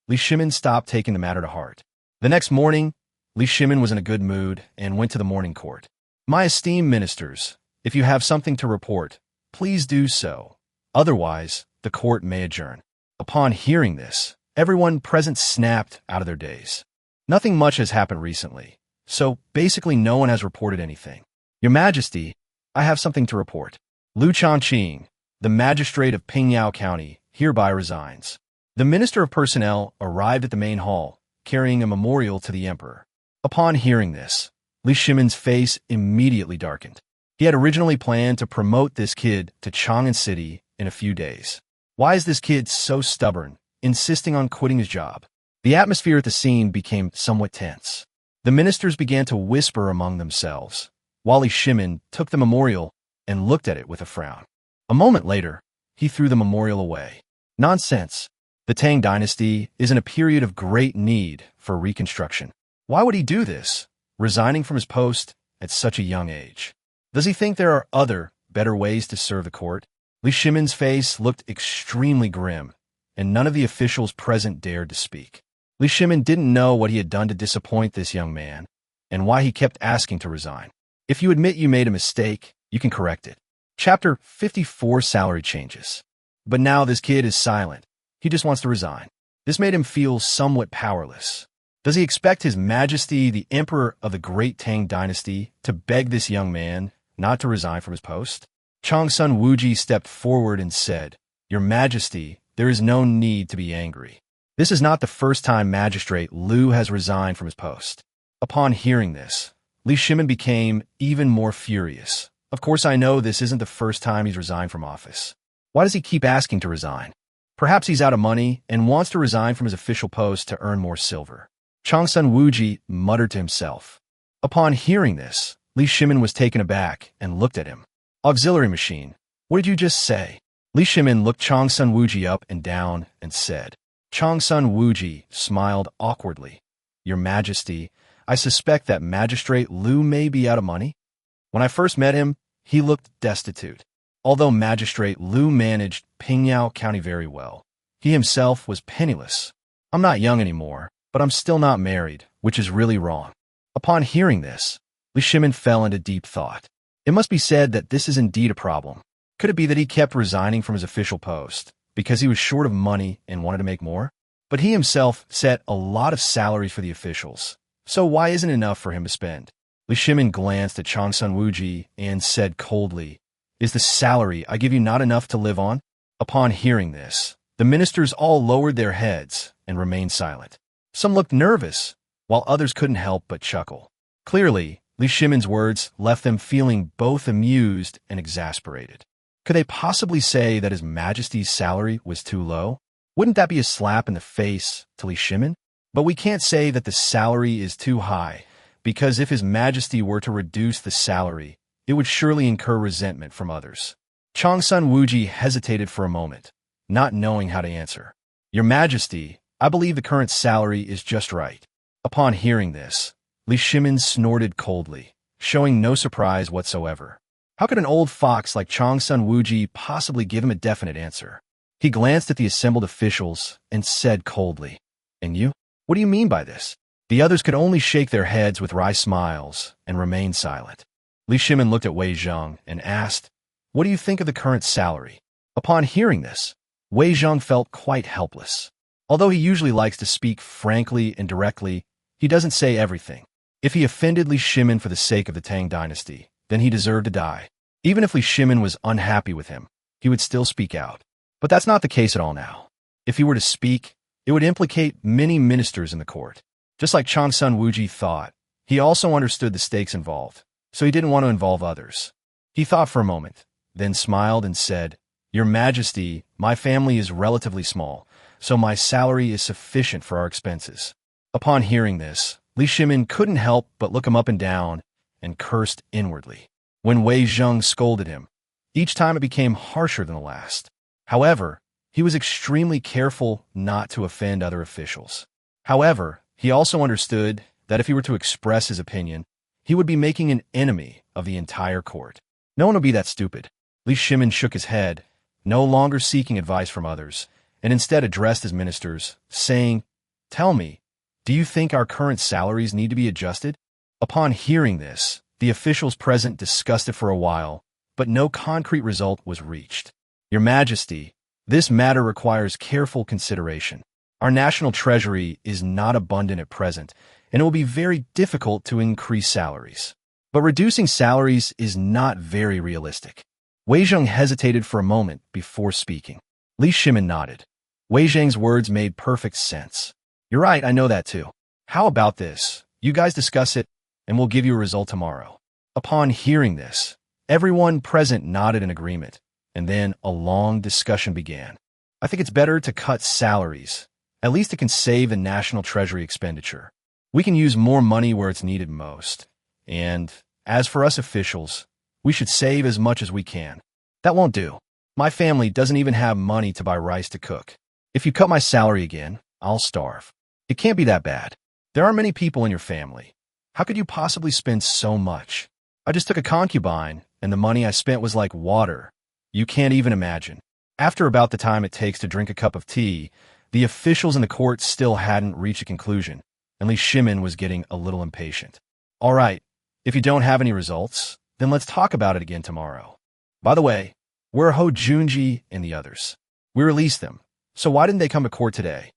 A: Li Shimin stopped taking the matter to heart. The next morning, Li Shimin was in a good mood and went to the morning court. My esteemed ministers, if you have something to report, please do so. Otherwise, the court may adjourn. Upon hearing this, everyone present snapped out of their days. Nothing much has happened recently, so basically no one has reported anything. Your Majesty, I have something to report. Liu Shaoqing, the magistrate of Pingyao County, hereby resigns. The Minister of Personnel arrived at the main hall, carrying a memorial to the emperor. Upon hearing this, Li Shimin's face immediately darkened. He had originally planned to promote this kid to Chang'an City in a few days. Why is this kid so stubborn, insisting on quitting his job? The atmosphere at the scene became somewhat tense. The ministers began to whisper among themselves, while Li Shimin took the memorial and looked at it with a frown. A moment later, he threw the memorial away. Nonsense. The Tang Dynasty is in a period of great need for reconstruction. Why would he do this, resigning from his post at such a young age? Does he think there are other, better ways to serve the court? Li Shimin's face looked extremely grim, and none of the officials present dared to speak. Li Shimin didn't know what he had done to disappoint this young man, and why he kept asking to resign. If you admit you made a mistake, you can correct it. Chapter 54 Salary Changes. But now this kid is silent. He just wants to resign. This made him feel somewhat powerless. Does he expect His Majesty, the Emperor of the Great Tang Dynasty, to beg this young man not to resign from his post? Changsun Wuji stepped forward and said, "Your Majesty, there is no need to be angry. This is not the first time Magistrate Liu has resigned from his post." Upon hearing this, Li Shimin became even more furious. "Of course I know this isn't the first time he's resigned from office. Why does he keep asking to resign? Perhaps he's out of money and wants to resign from his official post to earn more silver." Changsun Wuji muttered to himself. Upon hearing this, Li Shimin was taken aback and looked at him. "Auxiliary machine, what did you just say?" Li Shimin looked Changsun Wuji up and down and said. Changsun Wuji smiled awkwardly. "Your Majesty, I suspect that Magistrate Liu may be out of money. When I first met him, he looked destitute. Although Magistrate Liu managed Pingyao County very well, he himself was penniless. I'm not young anymore, but I'm still not married, which is really wrong." Upon hearing this, Li Shimin fell into deep thought. It must be said that this is indeed a problem. Could it be that he kept resigning from his official post because he was short of money and wanted to make more? But he himself set a lot of salaries for the officials, so why isn't it enough for him to spend? Li Shimin glanced at Changsun Wuji and said coldly, "Is the salary I give you not enough to live on?" Upon hearing this, the ministers all lowered their heads and remained silent. Some looked nervous, while others couldn't help but chuckle. Clearly, Li Shimin's words left them feeling both amused and exasperated. Could they possibly say that His Majesty's salary was too low? Wouldn't that be a slap in the face to Li Shimin? But we can't say that the salary is too high, because if His Majesty were to reduce the salary, it would surely incur resentment from others. Changsun Wuji hesitated for a moment, not knowing how to answer. "Your Majesty, I believe the current salary is just right." Upon hearing this, Li Shimin snorted coldly, showing no surprise whatsoever. How could an old fox like Changsun Wuji possibly give him a definite answer? He glanced at the assembled officials and said coldly, "And you? What do you mean by this?" The others could only shake their heads with wry smiles and remain silent. Li Shimin looked at Wei Zheng and asked, "What do you think of the current salary?" Upon hearing this, Wei Zheng felt quite helpless. Although he usually likes to speak frankly and directly, he doesn't say everything. If he offended Li Shimin for the sake of the Tang Dynasty, then he deserved to die. Even if Li Shimin was unhappy with him, he would still speak out. But that's not the case at all now. If he were to speak, it would implicate many ministers in the court. Just like Changsun Wuji thought, he also understood the stakes involved, so he didn't want to involve others. He thought for a moment, then smiled and said, "Your Majesty, my family is relatively small, so my salary is sufficient for our expenses." Upon hearing this, Li Shimin couldn't help but look him up and down and cursed inwardly. When Wei Zheng scolded him, each time it became harsher than the last. However, he was extremely careful not to offend other officials. However, he also understood that if he were to express his opinion, he would be making an enemy of the entire court. No one would be that stupid. Li Shimin shook his head, no longer seeking advice from others, and instead addressed his ministers, saying, "Tell me, do you think our current salaries need to be adjusted?" Upon hearing this, the officials present discussed it for a while, but no concrete result was reached. "Your Majesty, this matter requires careful consideration. Our national treasury is not abundant at present, and it will be very difficult to increase salaries. But reducing salaries is not very realistic." Wei Zheng hesitated for a moment before speaking. Li Shimin nodded. Wei Zheng's words made perfect sense. "You're right, I know that too. How about this? You guys discuss it, and we'll give you a result tomorrow." Upon hearing this, everyone present nodded in agreement, and then a long discussion began. "I think it's better to cut salaries. At least it can save the national treasury expenditure. We can use more money where it's needed most. And as for us officials, we should save as much as we can. That won't do. My family doesn't even have money to buy rice to cook. If you cut my salary again, I'll starve. It can't be that bad. There are many people in your family. How could you possibly spend so much? I just took a concubine, and the money I spent was like water. You can't even imagine." After about the time it takes to drink a cup of tea, the officials in the court still hadn't reached a conclusion, and Li Shimin was getting a little impatient. "All right, if you don't have any results, then let's talk about it again tomorrow. By the way, where are Ho Junji and the others? We released them, so why didn't they come to court today?"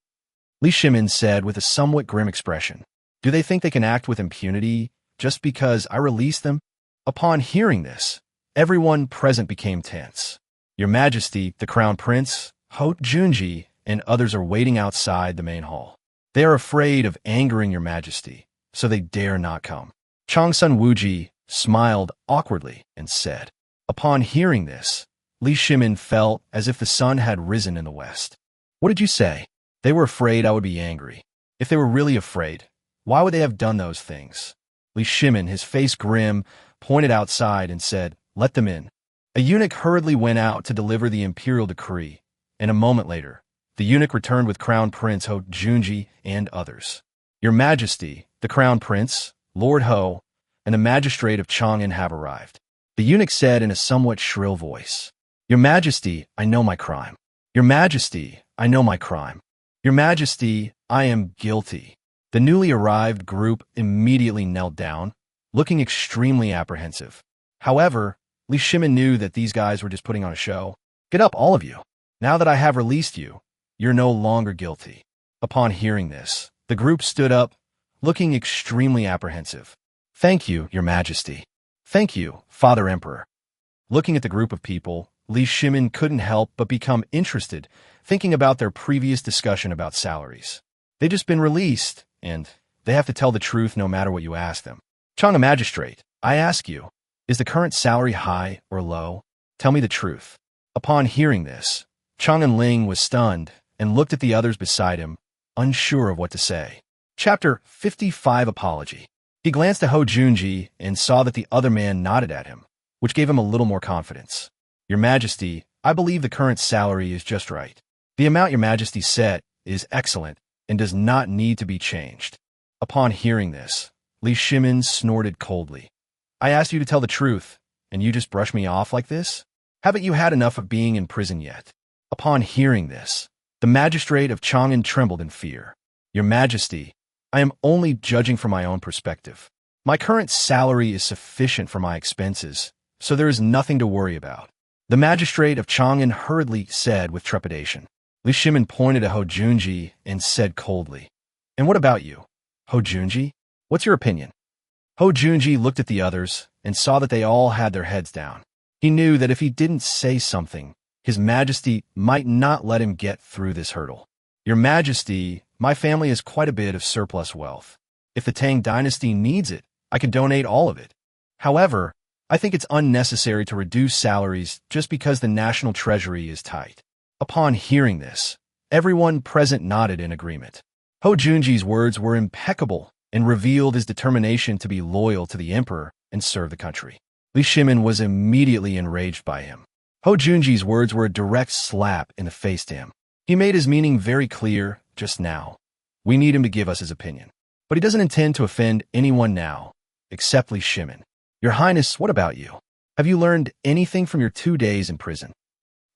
A: Li Shimin said with a somewhat grim expression. "Do they think they can act with impunity just because I released them?" Upon hearing this, everyone present became tense. Your Majesty, the Crown Prince, Ho Junji, and others are waiting outside the main hall. They are afraid of angering your Majesty, so they dare not come. Changsun Wuji smiled awkwardly and said. Upon hearing this, Li Shimin felt as if the sun had risen in the west. What did you say? They were afraid I would be angry. If they were really afraid, why would they have done those things? Li Shimin, his face grim, pointed outside and said, Let them in. A eunuch hurriedly went out to deliver the imperial decree, and a moment later, the eunuch returned with Crown Prince Ho Junji and others. Your Majesty, the Crown Prince, Lord Ho, and the Magistrate of Chang'an have arrived. The eunuch said in a somewhat shrill voice, Your Majesty, I know my crime. Your Majesty, I know my crime. Your Majesty, I am guilty. The newly arrived group immediately knelt down, looking extremely apprehensive. However, Li Shimin knew that these guys were just putting on a show. Get up, all of you. Now that I have released you, you're no longer guilty. Upon hearing this, the group stood up, looking extremely apprehensive. Thank you, Your Majesty. Thank you, Father Emperor. Looking at the group of people, Li Shimin couldn't help but become interested, thinking about their previous discussion about salaries. They've just been released, and they have to tell the truth no matter what you ask them. Chang'an Magistrate, I ask you, is the current salary high or low? Tell me the truth. Upon hearing this, Chang'an Ling was stunned and looked at the others beside him, unsure of what to say. Chapter 55 Apology. He glanced at Ho Junji and saw that the other man nodded at him, which gave him a little more confidence. Your Majesty, I believe the current salary is just right. The amount Your Majesty set is excellent and does not need to be changed. Upon hearing this, Li Shimin snorted coldly. I asked you to tell the truth, and you just brush me off like this? Haven't you had enough of being in prison yet? Upon hearing this, the Magistrate of Chang'an trembled in fear. Your Majesty, I am only judging from my own perspective. My current salary is sufficient for my expenses, so there is nothing to worry about. The Magistrate of Chang'an hurriedly said with trepidation. Li Shimin pointed to Ho Junji and said coldly, And what about you? Ho Junji, what's your opinion? Ho Junji looked at the others and saw that they all had their heads down. He knew that if he didn't say something, His Majesty might not let him get through this hurdle. Your Majesty, my family has quite a bit of surplus wealth. If the Tang Dynasty needs it, I can donate all of it. However, I think it's unnecessary to reduce salaries just because the national treasury is tight. Upon hearing this, everyone present nodded in agreement. Ho Junji's words were impeccable and revealed his determination to be loyal to the emperor and serve the country. Li Shimin was immediately enraged by him. Ho Junji's words were a direct slap in the face to him. He made his meaning very clear just now. We need him to give us his opinion. But he doesn't intend to offend anyone now, except Li Shimin. Your Highness, what about you? Have you learned anything from your 2 days in prison?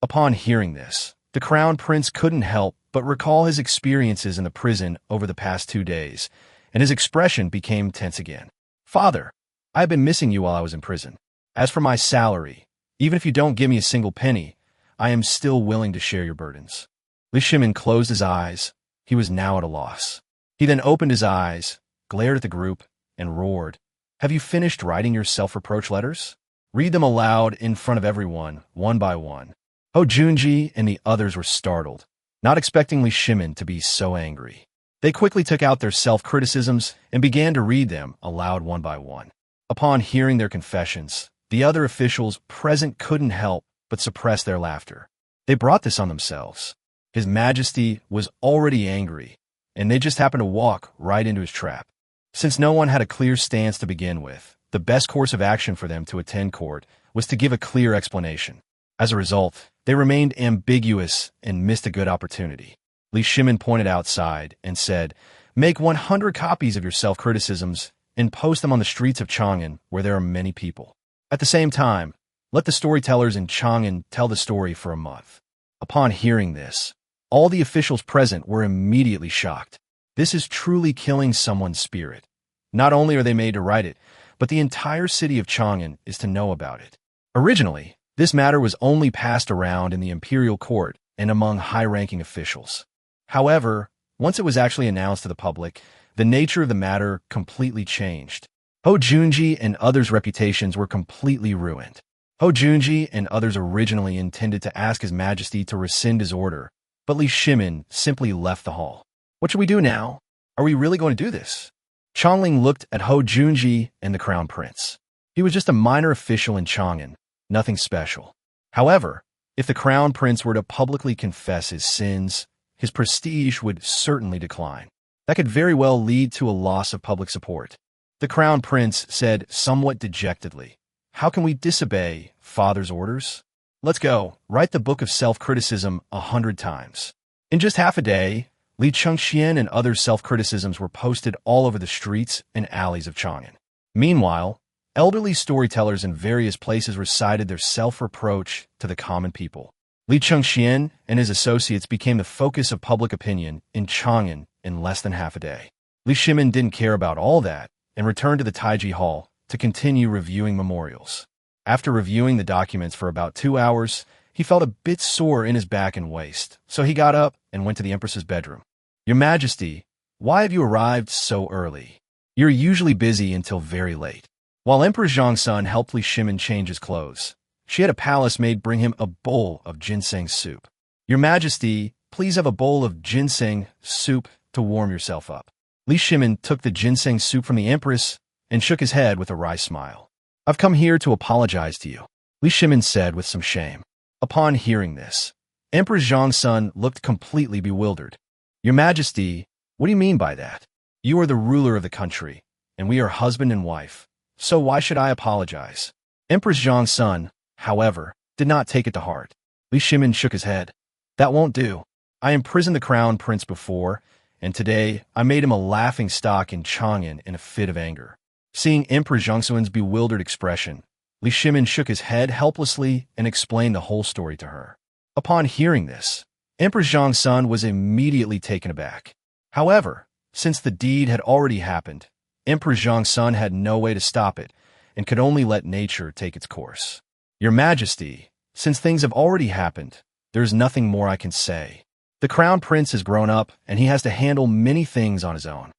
A: Upon hearing this, the Crown Prince couldn't help but recall his experiences in the prison over the past 2 days, and his expression became tense again. Father, I have been missing you while I was in prison. As for my salary, even if you don't give me a single penny, I am still willing to share your burdens. Li Shimin closed his eyes. He was now at a loss. He then opened his eyes, glared at the group, and roared, Have you finished writing your self-reproach letters? Read them aloud in front of everyone, one by one. Ho Junji and the others were startled, not expecting Li Shimin to be so angry. They quickly took out their self-criticisms and began to read them aloud one by one. Upon hearing their confessions, the other officials present couldn't help but suppress their laughter. They brought this on themselves. His Majesty was already angry, and they just happened to walk right into his trap. Since no one had a clear stance to begin with, the best course of action for them to attend court was to give a clear explanation. As a result, they remained ambiguous and missed a good opportunity. Li Shimin pointed outside and said, Make 100 copies of your self-criticisms and post them on the streets of Chang'an where there are many people. At the same time, let the storytellers in Chang'an tell the story for a month. Upon hearing this, all the officials present were immediately shocked. This is truly killing someone's spirit. Not only are they made to write it, but the entire city of Chang'an is to know about it. Originally, this matter was only passed around in the imperial court and among high-ranking officials. However, once it was actually announced to the public, the nature of the matter completely changed. Ho Junji and others' reputations were completely ruined. Ho Junji and others originally intended to ask His Majesty to rescind his order, but Li Shimin simply left the hall. What should we do now? Are we really going to do this? Chongling looked at Ho Junji and the Crown Prince. He was just a minor official in Chang'an, nothing special. However, if the Crown Prince were to publicly confess his sins, his prestige would certainly decline. That could very well lead to a loss of public support. The Crown Prince said somewhat dejectedly, "How can we disobey Father's orders? Let's go, write the book of self-criticism 100 times." In just half a day, Li Chengxian and other self-criticisms were posted all over the streets and alleys of Chang'an. Meanwhile, elderly storytellers in various places recited their self-reproach to the common people. Li Chengxian and his associates became the focus of public opinion in Chang'an in less than half a day. Li Shimin didn't care about all that and returned to the Taiji Hall to continue reviewing memorials. After reviewing the documents for about 2 hours, he felt a bit sore in his back and waist, so he got up and went to the Empress's bedroom. "Your Majesty, why have you arrived so early? You're usually busy until very late." While Emperor Zhongsun helped Li Shimin change his clothes, she had a palace maid bring him a bowl of ginseng soup. "Your Majesty, please have a bowl of ginseng soup to warm yourself up." Li Shimin took the ginseng soup from the Empress and shook his head with a wry smile. "I've come here to apologize to you," Li Shimin said with some shame. Upon hearing this, Emperor Zhongsun looked completely bewildered. "Your Majesty, what do you mean by that? You are the ruler of the country, and we are husband and wife, so why should I apologize?" Empress Zhongsun, however, did not take it to heart. Li Shimin shook his head. "That won't do. I imprisoned the Crown Prince before, and today I made him a laughingstock in Chang'an in a fit of anger." Seeing Emperor Zhongsun's bewildered expression, Li Shimin shook his head helplessly and explained the whole story to her. Upon hearing this, Emperor Zhongsun was immediately taken aback. However, since the deed had already happened, Emperor Zhongsun had no way to stop it and could only let nature take its course. "Your Majesty, since things have already happened, there's nothing more I can say. The Crown Prince has grown up and he has to handle many things on his own.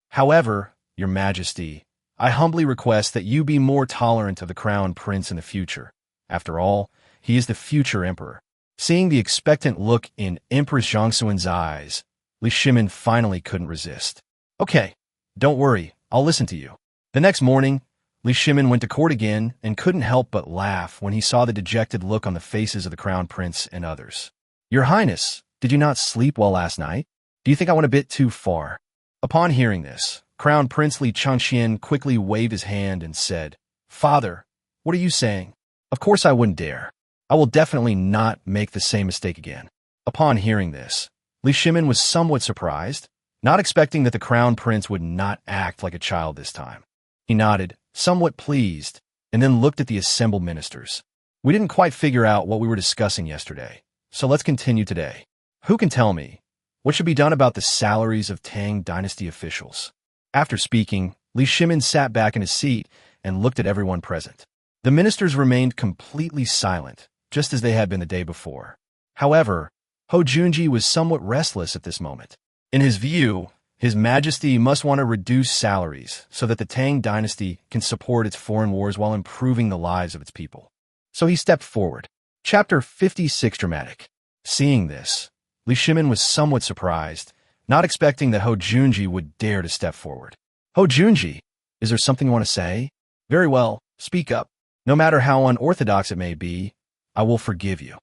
A: However, Your Majesty, I humbly request that you be more tolerant of the Crown Prince in the future. After all, he is the future emperor." Seeing the expectant look in Empress Zhongsun's eyes, Li Shimin finally couldn't resist. "Okay, don't worry, I'll listen to you." The next morning, Li Shimin went to court again and couldn't help but laugh when he saw the dejected look on the faces of the Crown Prince and others. "Your Highness, did you not sleep well last night? Do you think I went a bit too far?" Upon hearing this, Crown Prince Li Chengxian quickly waved his hand and said, "Father, what are you saying? Of course I wouldn't dare. I will definitely not make the same mistake again." Upon hearing this, Li Shimin was somewhat surprised, not expecting that the Crown Prince would not act like a child this time. He nodded, somewhat pleased, and then looked at the assembled ministers. "We didn't quite figure out what we were discussing yesterday, so let's continue today. Who can tell me what should be done about the salaries of Tang Dynasty officials?" After speaking, Li Shimin sat back in his seat and looked at everyone present. The ministers remained completely silent, just as they had been the day before. However, Ho Junji was somewhat restless at this moment. In his view, His Majesty must want to reduce salaries so that the Tang Dynasty can support its foreign wars while improving the lives of its people. So he stepped forward. Chapter 56 Dramatic. Seeing this, Li Shimin was somewhat surprised, not expecting that Ho Junji would dare to step forward. "Ho Junji, is there something you want to say?" "Very well, speak up. No matter how unorthodox it may be, I will forgive you."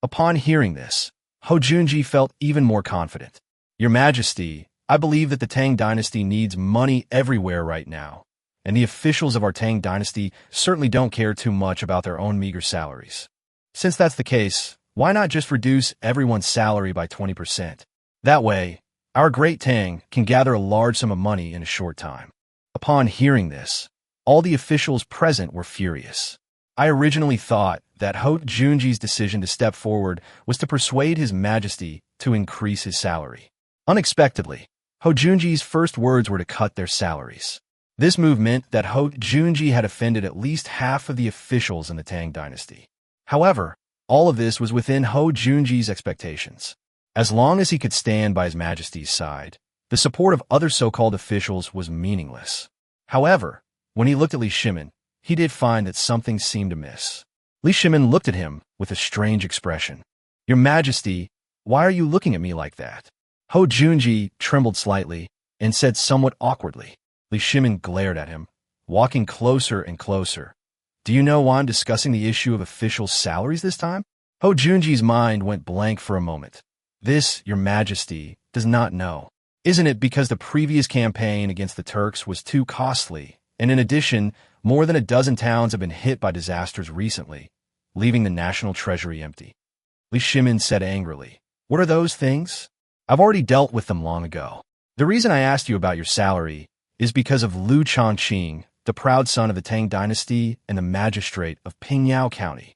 A: Upon hearing this, Ho Junji felt even more confident. "Your Majesty, I believe that the Tang Dynasty needs money everywhere right now, and the officials of our Tang Dynasty certainly don't care too much about their own meager salaries. Since that's the case, why not just reduce everyone's salary by 20%? That way, our great Tang can gather a large sum of money in a short time." Upon hearing this, all the officials present were furious. I originally thought that Ho Junji's decision to step forward was to persuade His Majesty to increase his salary. Unexpectedly, Ho Junji's first words were to cut their salaries. This move meant that Ho Junji had offended at least half of the officials in the Tang Dynasty. However, all of this was within Ho Junji's expectations. As long as he could stand by His Majesty's side, the support of other so-called officials was meaningless. However, when he looked at Li Shimin, he did find that something seemed amiss. Li Shimin looked at him with a strange expression. Your Majesty, why are you looking at me like that? Ho Junji trembled slightly and said somewhat awkwardly. Li Shimin glared at him, walking closer and closer. Do you know why I'm discussing the issue of officials' salaries this time? Ho Junji's mind went blank for a moment. This, Your Majesty, does not know. Isn't it because the previous campaign against the Turks was too costly, and in addition, more than a dozen towns have been hit by disasters recently, leaving the national treasury empty? Li Shimin said angrily. What are those things? I've already dealt with them long ago. The reason I asked you about your salary is because of Liu Shaoqing, the proud son of the Tang Dynasty and the Magistrate of Pingyao County.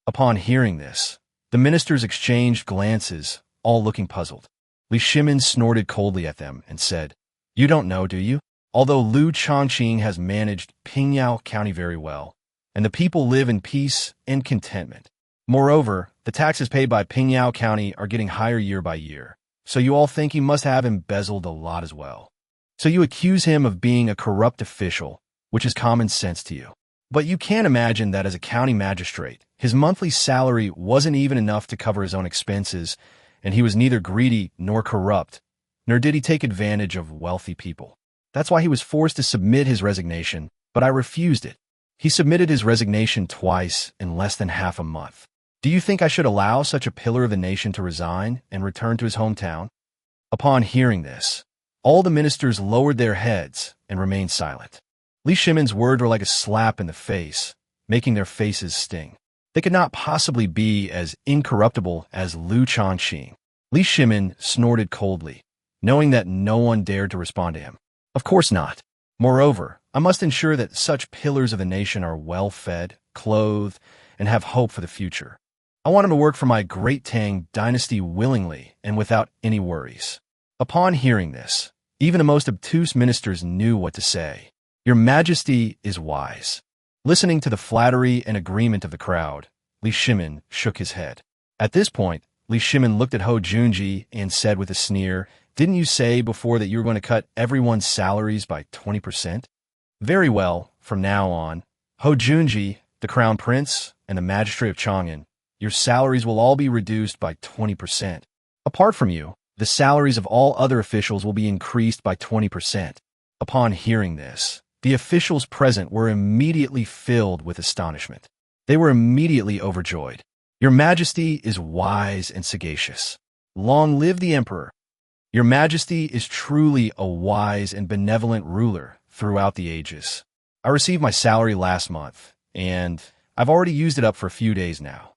A: Upon hearing this, the ministers exchanged glances, all looking puzzled. Li Shimin snorted coldly at them and said, You don't know, do you? Although Liu Shaoqing has managed Pingyao County very well, and the people live in peace and contentment. Moreover, the taxes paid by Pingyao County are getting higher year by year, so you all think he must have embezzled a lot as well. So you accuse him of being a corrupt official, which is common sense to you. But you can't imagine that as a county magistrate, his monthly salary wasn't even enough to cover his own expenses, and he was neither greedy nor corrupt, nor did he take advantage of wealthy people. That's why he was forced to submit his resignation, but I refused it. He submitted his resignation twice in less than half a month. Do you think I should allow such a pillar of the nation to resign and return to his hometown? Upon hearing this, all the ministers lowered their heads and remained silent. Li Shimin's words were like a slap in the face, making their faces sting. They could not possibly be as incorruptible as Liu Shaoqing. Li Shimin snorted coldly, knowing that no one dared to respond to him. Of course not. Moreover, I must ensure that such pillars of the nation are well-fed, clothed, and have hope for the future. I want him to work for my great Tang Dynasty willingly and without any worries. Upon hearing this, even the most obtuse ministers knew what to say. Your Majesty is wise. Listening to the flattery and agreement of the crowd, Li Shimin shook his head. At this point, Li Shimin looked at Ho Junji and said with a sneer, Didn't you say before that you were going to cut everyone's salaries by 20%? Very well, from now on, Ho Junji, the Crown Prince, and the Magistrate of Chang'an, your salaries will all be reduced by 20%. Apart from you, the salaries of all other officials will be increased by 20%. Upon hearing this, the officials present were immediately filled with astonishment. They were immediately overjoyed. Your Majesty is wise and sagacious. Long live the Emperor. Your Majesty is truly a wise and benevolent ruler throughout the ages. I received my salary last month, and I've already used it up for a few days now.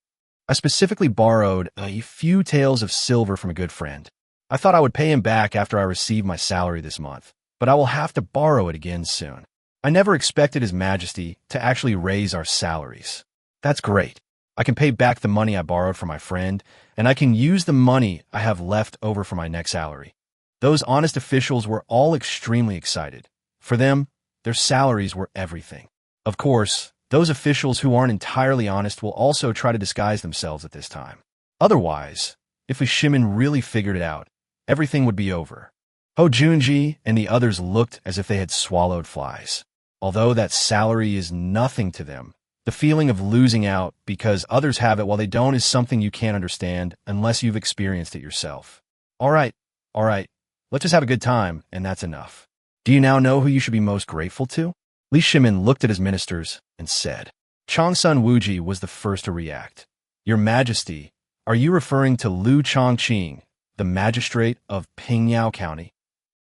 A: I specifically borrowed a few taels of silver from a good friend. I thought I would pay him back after I received my salary this month, but I will have to borrow it again soon. I never expected His Majesty to actually raise our salaries. That's great. I can pay back the money I borrowed from my friend, and I can use the money I have left over for my next salary. Those honest officials were all extremely excited. For them, their salaries were everything. Of course, those officials who aren't entirely honest will also try to disguise themselves at this time. Otherwise, if Li Shimin really figured it out, everything would be over. Ho Junji and the others looked as if they had swallowed flies. Although that salary is nothing to them, the feeling of losing out because others have it while they don't is something you can't understand unless you've experienced it yourself. All right, let's just have a good time, and that's enough. Do you now know who you should be most grateful to? Li Shimin looked at his ministers and said. Changsun Wuji was the first to react. Your Majesty, are you referring to Liu Shaoqing, the magistrate of Pingyao County?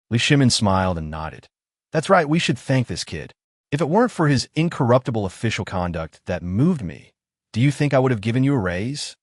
A: Li Shimin smiled and nodded. That's right, we should thank this kid. If it weren't for his incorruptible official conduct that moved me, do you think I would have given you a raise?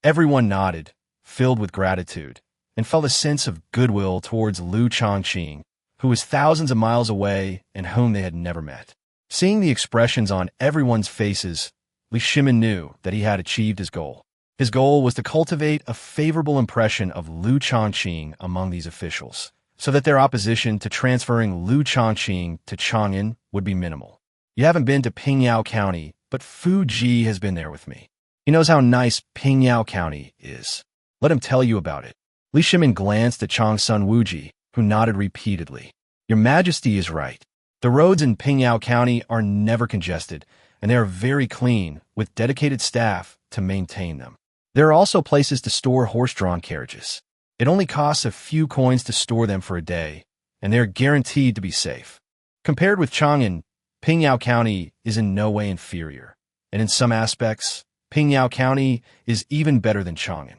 A: Everyone nodded, filled with gratitude, and felt a sense of goodwill towards Liu Shaoqing, who was thousands of miles away and whom they had never met. Seeing the expressions on everyone's faces, Li Shimin knew that he had achieved his goal. His goal was to cultivate a favorable impression of Liu Shaoqing among these officials, so that their opposition to transferring Liu Shaoqing to Chang'an would be minimal. You haven't been to Pingyao County, but Fu Ji has been there with me. He knows how nice Pingyao County is. Let him tell you about it. Li Shimin glanced at Changsun Wuji, who nodded repeatedly. Your Majesty is right. The roads in Pingyao County are never congested, and they are very clean, with dedicated staff to maintain them. There are also places to store horse-drawn carriages. It only costs a few coins to store them for a day, and they are guaranteed to be safe. Compared with Chang'an, Pingyao County is in no way inferior, and in some aspects, Pingyao County is even better than Chang'an.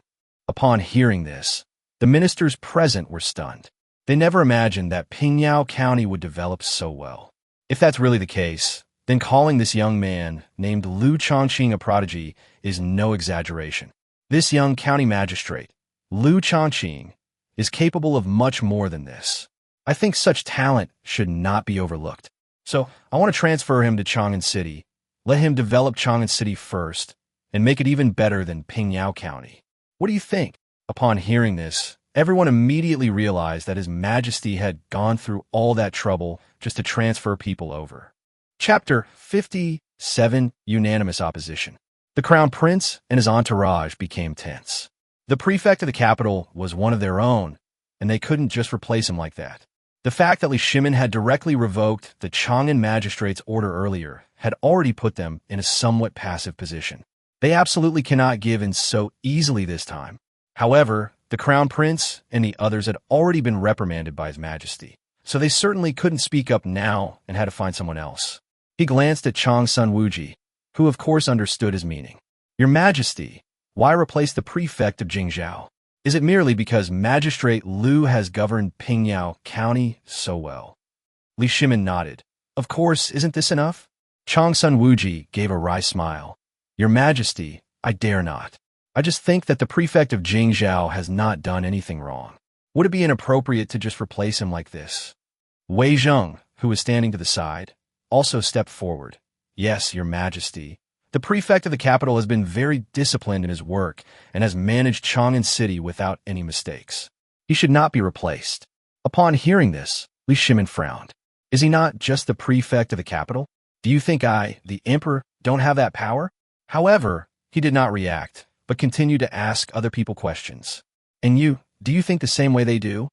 A: Upon hearing this, the ministers present were stunned. They never imagined that Pingyao County would develop so well. If that's really the case, then calling this young man named Liu Shaoqing a prodigy is no exaggeration. This young county magistrate, Liu Shaoqing, is capable of much more than this. I think such talent should not be overlooked. So I want to transfer him to Chang'an City, let him develop Chang'an City first, and make it even better than Pingyao County. What do you think? Upon hearing this, everyone immediately realized that His Majesty had gone through all that trouble just to transfer people over. Chapter 57: Unanimous Opposition. The Crown Prince and his entourage became tense. The prefect of the capital was one of their own, and they couldn't just replace him like that. The fact that Shimin had directly revoked the Chang'an magistrate's order earlier had already put them in a somewhat passive position. They absolutely cannot give in so easily this time. However, the Crown Prince and the others had already been reprimanded by His Majesty, so they certainly couldn't speak up now and had to find someone else. He glanced at Chang Sun Wuji, who of course understood his meaning. Your Majesty, why replace the prefect of Jingzhou? Is it merely because Magistrate Liu has governed Pingyao County so well? Li Shimin nodded. Of course, isn't this enough? Chang Sun Wuji gave a wry smile. Your Majesty, I dare not. I just think that the prefect of Jingzhou has not done anything wrong. Would it be inappropriate to just replace him like this? Wei Zheng, who was standing to the side, also stepped forward. Yes, Your Majesty. The prefect of the capital has been very disciplined in his work and has managed Chang'an City without any mistakes. He should not be replaced. Upon hearing this, Li Shimin frowned. Is he not just the prefect of the capital? Do you think I, the Emperor, don't have that power? However, he did not react, but continued to ask other people questions. And you, do you think the same way they do?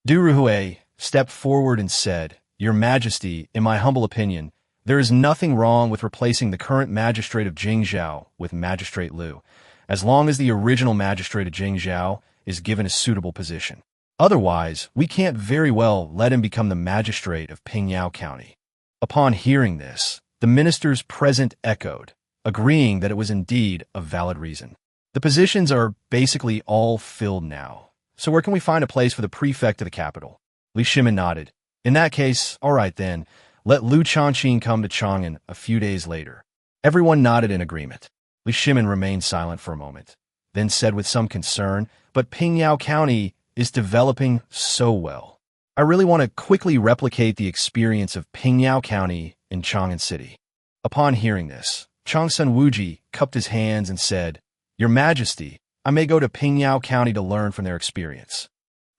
A: Du Ruhui stepped forward and said, Your Majesty, in my humble opinion, there is nothing wrong with replacing the current magistrate of Jingzhou with Magistrate Liu, as long as the original magistrate of Jingzhou is given a suitable position. Otherwise, we can't very well let him become the magistrate of Pingyao County. Upon hearing this, the ministers present echoed, agreeing that it was indeed a valid reason. The positions are basically all filled now, so where can we find a place for the prefect of the capital? Li Shimin nodded. In that case, all right then, let Liu Shaoqing come to Chang'an a few days later. Everyone nodded in agreement. Li Shimin remained silent for a moment, then said with some concern, but Pingyao County is developing so well. I really want to quickly replicate the experience of Pingyao County in Chang'an City. Upon hearing this, Chang Sun Wuji cupped his hands and said, Your Majesty, I may go to Pingyao County to learn from their experience.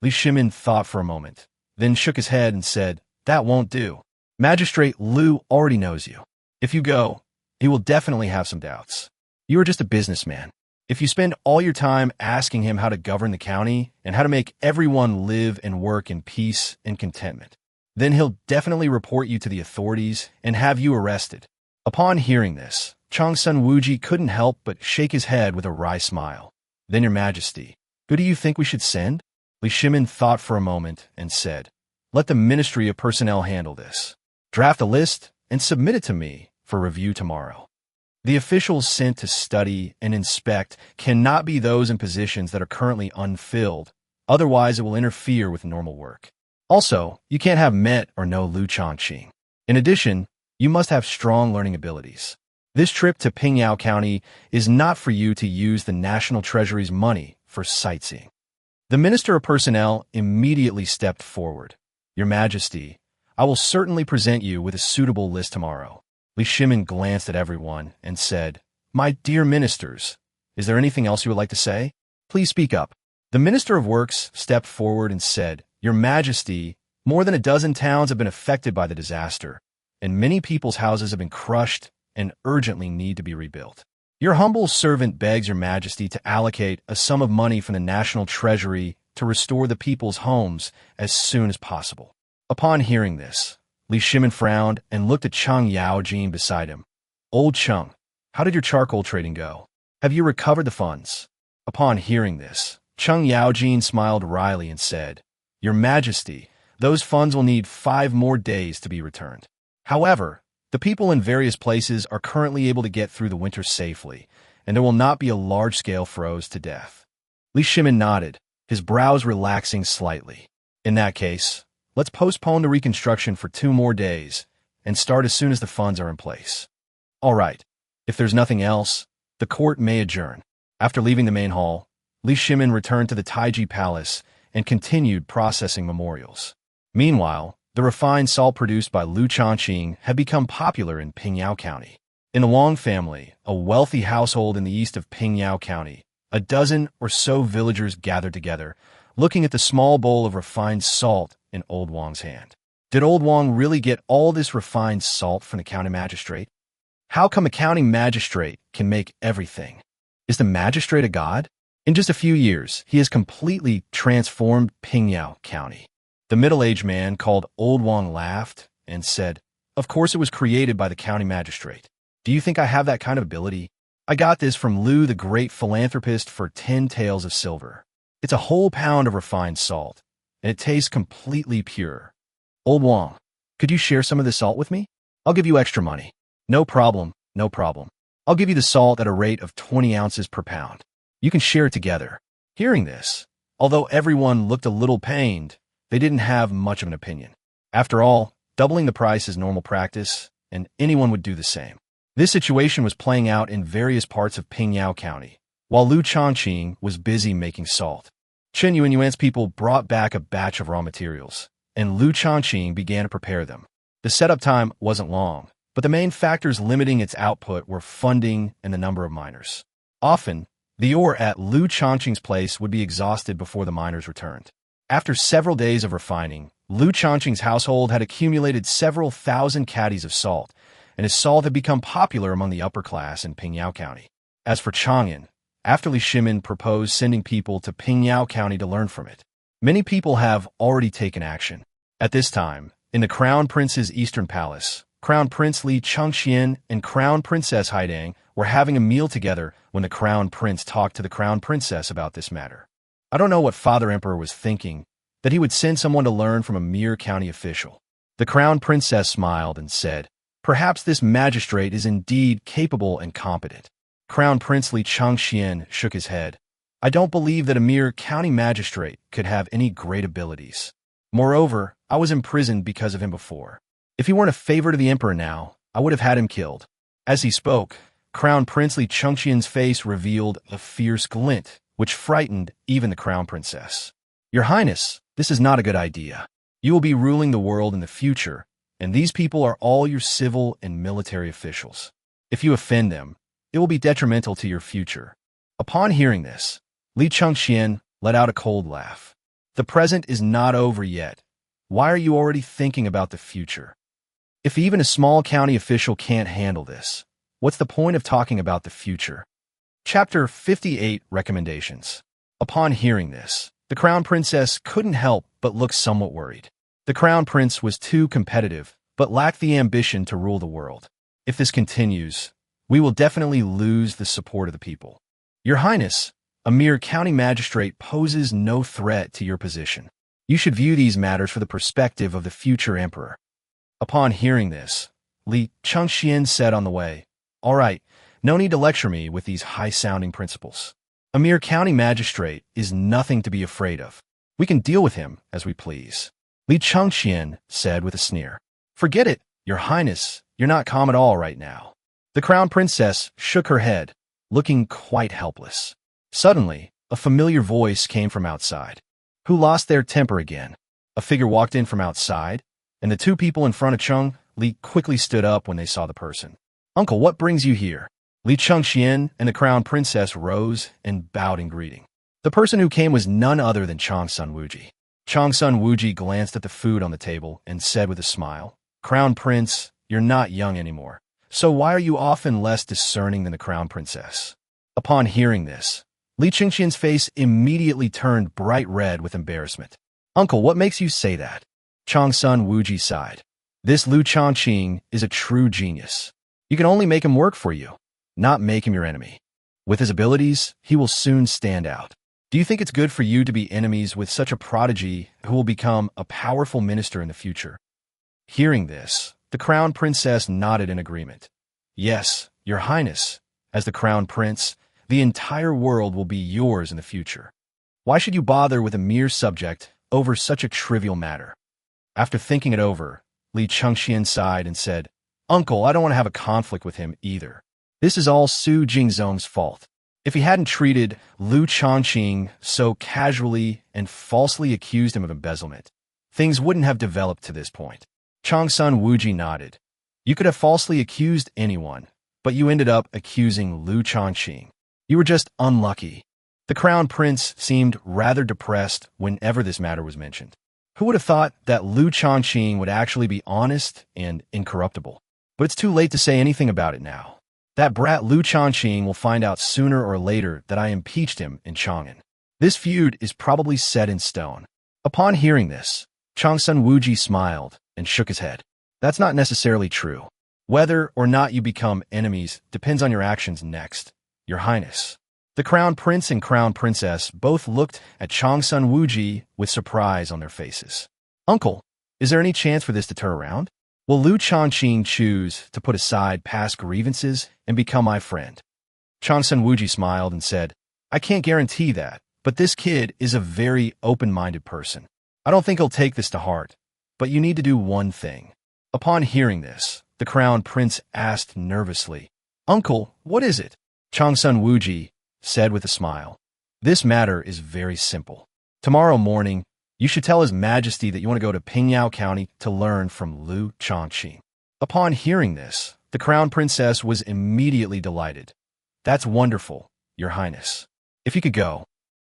A: Li Shimin thought for a moment, then shook his head and said, That won't do. Magistrate Liu already knows you. If you go, he will definitely have some doubts. You are just a businessman. If you spend all your time asking him how to govern the county and how to make everyone live and work in peace and contentment, then he'll definitely report you to the authorities and have you arrested. Upon hearing this, Chang Sun Wuji couldn't help but shake his head with a wry smile. Then, Your Majesty, who do you think we should send? Li Shimin thought for a moment and said, Let the Ministry of Personnel handle this. Draft a list and submit it to me for review tomorrow. The officials sent to study and inspect cannot be those in positions that are currently unfilled, otherwise it will interfere with normal work. Also, you can't have met or know Liu Shaoqing. In addition, you must have strong learning abilities. This trip to Pingyao County is not for you to use the National Treasury's money for sightseeing. The Minister of Personnel immediately stepped forward. Your Majesty, I will certainly present you with a suitable list tomorrow. Li Shimin glanced at everyone and said, My dear ministers, is there anything else you would like to say? Please speak up. The Minister of Works stepped forward and said, Your Majesty, more than a dozen towns have been affected by the disaster, and many people's houses have been crushed and urgently need to be rebuilt. Your humble servant begs Your Majesty to allocate a sum of money from the National Treasury to restore the people's homes as soon as possible. Upon hearing this, Li Shimin frowned and looked at Chang Yaojin beside him. Old Chung, how did your charcoal trading go? Have you recovered the funds? Upon hearing this, Chung Yaojin smiled wryly and said, Your Majesty, those funds will need 5 more days to be returned. However, the people in various places are currently able to get through the winter safely, and there will not be a large-scale froze to death. Li Shimin nodded, his brows relaxing slightly. In that case, let's postpone the reconstruction for 2 more days and start as soon as the funds are in place. All right, if there's nothing else, the court may adjourn. After leaving the main hall, Li Shimin returned to the Taiji Palace and continued processing memorials. Meanwhile, the refined salt produced by Liu Shaoqing had become popular in Pingyao County. In the Wang family, a wealthy household in the east of Pingyao County, a dozen or so villagers gathered together, looking at the small bowl of refined salt in Old Wang's hand. Did Old Wang really get all this refined salt from the county magistrate? How come a county magistrate can make everything? Is the magistrate a god? In just a few years, he has completely transformed Pingyao County. The middle-aged man called Old Wang laughed and said, Of course it was created by the county magistrate. Do you think I have that kind of ability? I got this from Liu the great philanthropist for 10 taels of silver. It's a whole pound of refined salt, and it tastes completely pure. Old Wang, could you share some of the salt with me? I'll give you extra money. No problem, no problem. I'll give you the salt at a rate of 20 ounces per pound. You can share it together. Hearing this, although everyone looked a little pained, they didn't have much of an opinion. After all, doubling the price is normal practice, and anyone would do the same. This situation was playing out in various parts of Pingyao County, while Liu Shaoqing was busy making salt. Chen Yuanyuan's people brought back a batch of raw materials, and Liu Shaoqing began to prepare them. The setup time wasn't long, but the main factors limiting its output were funding and the number of miners. Often, the ore at Liu Shaoqing's place would be exhausted before the miners returned. After several days of refining, Liu Shaoqing's household had accumulated several thousand caddies of salt, and his salt had become popular among the upper class in Pingyao County. As for Chang'an, after Li Shimin proposed sending people to Pingyao County to learn from it, many people have already taken action. At this time, in the Crown Prince's Eastern Palace, Crown Prince Li Changxian and Crown Princess Haidang were having a meal together when the Crown Prince talked to the Crown Princess about this matter. I don't know what Father Emperor was thinking, that he would send someone to learn from a mere county official. The Crown Princess smiled and said, Perhaps this magistrate is indeed capable and competent. Crown Prince Li Changxian shook his head. I don't believe that a mere county magistrate could have any great abilities. Moreover, I was imprisoned because of him before. If he weren't a favor to the Emperor now, I would have had him killed. As he spoke, Crown Prince Li Changxian's face revealed a fierce glint, which frightened even the Crown Princess. Your Highness, this is not a good idea. You will be ruling the world in the future, and these people are all your civil and military officials. If you offend them, it will be detrimental to your future. Upon hearing this, Li Changxian let out a cold laugh. The present is not over yet. Why are you already thinking about the future? If even a small county official can't handle this, what's the point of talking about the future? Chapter 58 Recommendations. Upon hearing this, the Crown Princess couldn't help but look somewhat worried. The Crown Prince was too competitive, but lacked the ambition to rule the world. If this continues, we will definitely lose the support of the people. Your Highness, a mere county magistrate poses no threat to your position. You should view these matters from the perspective of the future emperor. Upon hearing this, Li Changxian said on the way, All right, no need to lecture me with these high-sounding principles. A mere county magistrate is nothing to be afraid of. We can deal with him as we please. Li Changxian said with a sneer. Forget it, Your Highness, you're not calm at all right now. The Crown Princess shook her head, looking quite helpless. Suddenly, a familiar voice came from outside. Who lost their temper again? A figure walked in from outside, and the two people in front of Chung Li quickly stood up when they saw the person. Uncle, what brings you here? Li Changxian and the Crown Princess rose and bowed in greeting. The person who came was none other than Changsun Wuji. Changsun Wuji glanced at the food on the table and said with a smile, Crown Prince, you're not young anymore, so why are you often less discerning than the Crown Princess? Upon hearing this, Li Changxian's face immediately turned bright red with embarrassment. Uncle, what makes you say that? Changsun Wuji sighed. This Liu Changqing is a true genius. You can only make him work for you, not make him your enemy. With his abilities, he will soon stand out. Do you think it's good for you to be enemies with such a prodigy who will become a powerful minister in the future? Hearing this, the crown princess nodded in agreement. Yes, Your Highness, as the crown prince, the entire world will be yours in the future. Why should you bother with a mere subject over such a trivial matter? After thinking it over, Li Chengxian sighed and said, Uncle, I don't want to have a conflict with him either. This is all Su Jingzong's fault. If he hadn't treated Liu Shaoqing so casually and falsely accused him of embezzlement, things wouldn't have developed to this point. Changsun Wuji nodded. You could have falsely accused anyone, but you ended up accusing Liu Shaoqing. You were just unlucky. The crown prince seemed rather depressed whenever this matter was mentioned. Who would have thought that Liu Shaoqing would actually be honest and incorruptible? But it's too late to say anything about it now. That brat Liu Shaoqing will find out sooner or later that I impeached him in Chang'an. This feud is probably set in stone. Upon hearing this, Changsun Wuji smiled and shook his head. That's not necessarily true. Whether or not you become enemies depends on your actions next, Your Highness. The crown prince and crown princess both looked at Changsun Wuji with surprise on their faces. Uncle, is there any chance for this to turn around? Will Liu Shaoqing choose to put aside past grievances and become my friend? Changsun Wuji smiled and said, I can't guarantee that, but this kid is a very open-minded person. I don't think he'll take this to heart, but you need to do one thing. Upon hearing this, the crown prince asked nervously, Uncle, what is it? Changsun Wuji said with a smile, This matter is very simple. Tomorrow morning, you should tell His Majesty that you want to go to Pingyao County to learn from Liu Shaoqing. Upon hearing this, the crown princess was immediately delighted. That's wonderful, Your Highness. If you could go,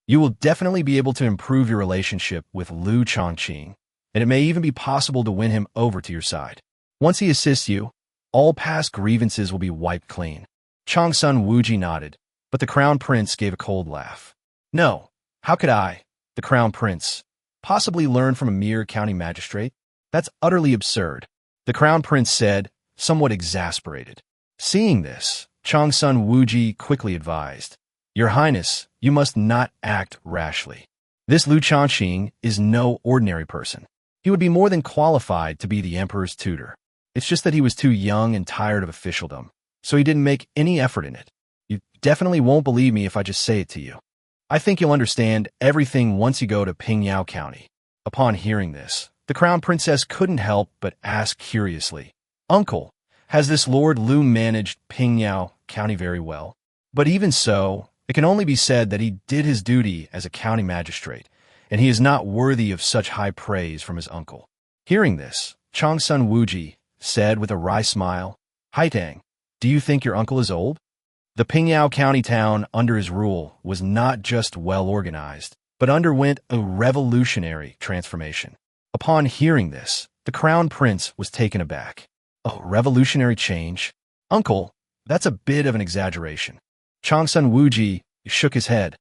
A: you will definitely be able to improve your relationship with Liu Shaoqing, and it may even be possible to win him over to your side. Once he assists you, all past grievances will be wiped clean. Changsun Wuji nodded, but the crown prince gave a cold laugh. No, how could I, the crown prince, possibly learn from a mere county magistrate? That's utterly absurd, the crown prince said, somewhat exasperated. Seeing this, Changsun Wuji quickly advised, Your Highness, you must not act rashly. This Liu Shaoqing is no ordinary person. He would be more than qualified to be the emperor's tutor. It's just that he was too young and tired of officialdom, so he didn't make any effort in it. You definitely won't believe me if I just say it to you. I think you'll understand everything once you go to Pingyao County. Upon hearing this, the crown princess couldn't help but ask curiously, Uncle, has this Lord Liu managed Pingyao County very well? But even so, it can only be said that he did his duty as a county magistrate, and he is not worthy of such high praise from his uncle. Hearing this, Changsun Wuji said with a wry smile, Haitang, do you think your uncle is old? The Pingyao County town under his rule was not just well organized, but underwent a revolutionary transformation. Upon hearing this, the crown prince was taken aback. A revolutionary change? Uncle, that's a bit of an exaggeration. Changsun Wuji shook his head.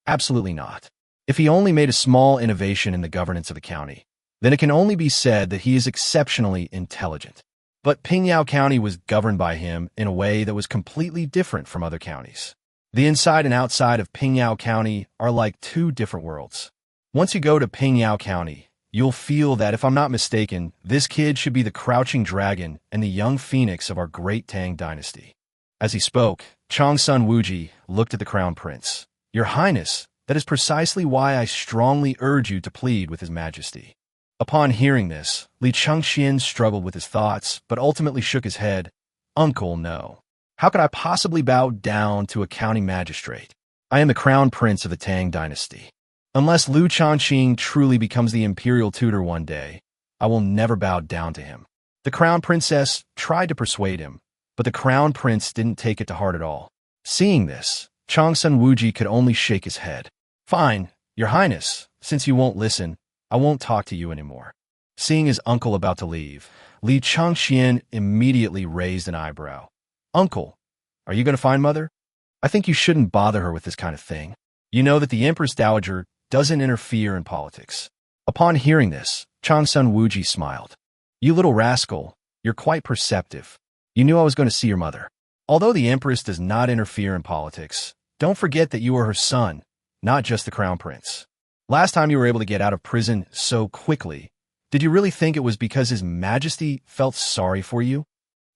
A: Absolutely not. If he only made a small innovation in the governance of the county, then it can only be said that he is exceptionally intelligent. But Pingyao County was governed by him in a way that was completely different from other counties. The inside and outside of Pingyao County are like two different worlds. Once you go to Pingyao County, you'll feel that, if I'm not mistaken, this kid should be the crouching dragon and the young phoenix of our great Tang Dynasty. As he spoke, Changsun Wuji looked at the crown prince. Your Highness, that is precisely why I strongly urge you to plead with His Majesty. Upon hearing this, Li Chengxian struggled with his thoughts, but ultimately shook his head. Uncle, no. How could I possibly bow down to a county magistrate? I am the crown prince of the Tang Dynasty. Unless Liu Shaoqing truly becomes the imperial tutor one day, I will never bow down to him. The crown princess tried to persuade him, but the crown prince didn't take it to heart at all. Seeing this, Changsun Wuji could only shake his head. Fine, Your Highness, since you won't listen, I won't talk to you anymore. Seeing his uncle about to leave, Li Chengxian immediately raised an eyebrow. Uncle, are you going to find Mother? I think you shouldn't bother her with this kind of thing. You know that the Empress Dowager doesn't interfere in politics. Upon hearing this, Changsun Wuji smiled. You little rascal, you're quite perceptive. You knew I was going to see your mother. Although the Empress does not interfere in politics, don't forget that you are her son, not just the crown prince. Last time you were able to get out of prison so quickly, did you really think it was because His Majesty felt sorry for you?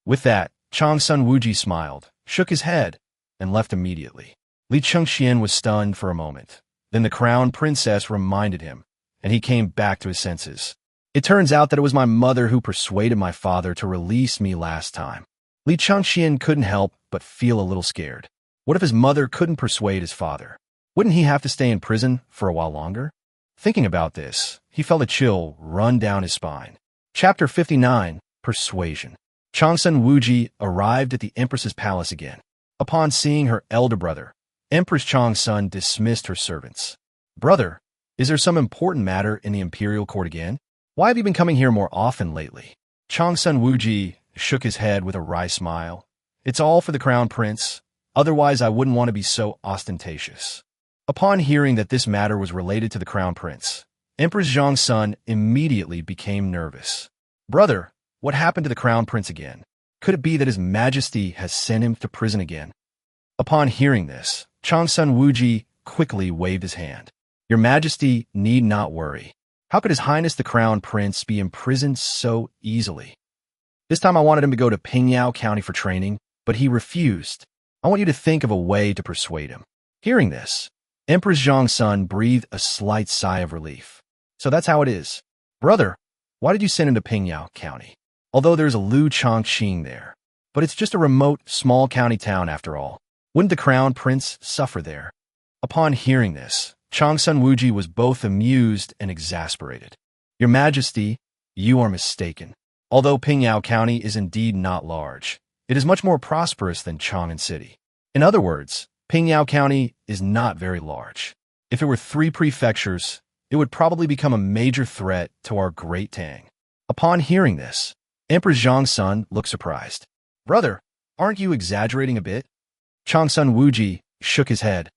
A: With that, Changsun Wuji smiled, shook his head, and left immediately. Li Chengxian was stunned for a moment. Then the crown princess reminded him, and he came back to his senses. It turns out that it was my mother who persuaded my father to release me last time. Li Chengxian couldn't help but feel a little scared. What if his mother couldn't persuade his father? Wouldn't he have to stay in prison for a while longer? Thinking about this, he felt a chill run down his spine. Chapter 59, Persuasion. Changsun Wuji arrived at the Empress's palace again. Upon seeing her elder brother, Empress Changsun dismissed her servants. Brother, is there some important matter in the imperial court again? Why have you been coming here more often lately? Changsun Wuji shook his head with a wry smile. It's all for the crown prince. Otherwise, I wouldn't want to be so ostentatious. Upon hearing that this matter was related to the crown prince, Empress Changsun immediately became nervous. Brother, what happened to the crown prince again? Could it be that His Majesty has sent him to prison again? Upon hearing this, Changsun Wuji quickly waved his hand. Your Majesty need not worry. How could His Highness the Crown Prince be imprisoned so easily? This time I wanted him to go to Pingyao County for training, but he refused. I want you to think of a way to persuade him. Hearing this, Empress Changsun breathed a slight sigh of relief. So that's how it is. Brother, why did you send him to Pingyao County? Although there's a Liu Shaoqing there. But it's just a remote, small county town after all. Wouldn't the crown prince suffer there? Upon hearing this, Changsun Wuji was both amused and exasperated. Your Majesty, you are mistaken. Although Pingyao County is indeed not large, it is much more prosperous than Chang'an City. In other words, Pingyao County is not very large. If it were 3 prefectures, it would probably become a major threat to our great Tang. Upon hearing this, Empress Changsun looked surprised. Brother, aren't you exaggerating a bit? Changsun Wuji shook his head.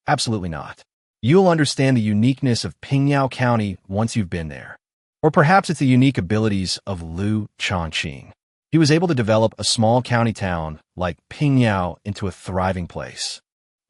A: Absolutely not. You'll understand the uniqueness of Pingyao County once you've been there. Or perhaps it's the unique abilities of Liu Shaoqing. He was able to develop a small county town like Pingyao into a thriving place.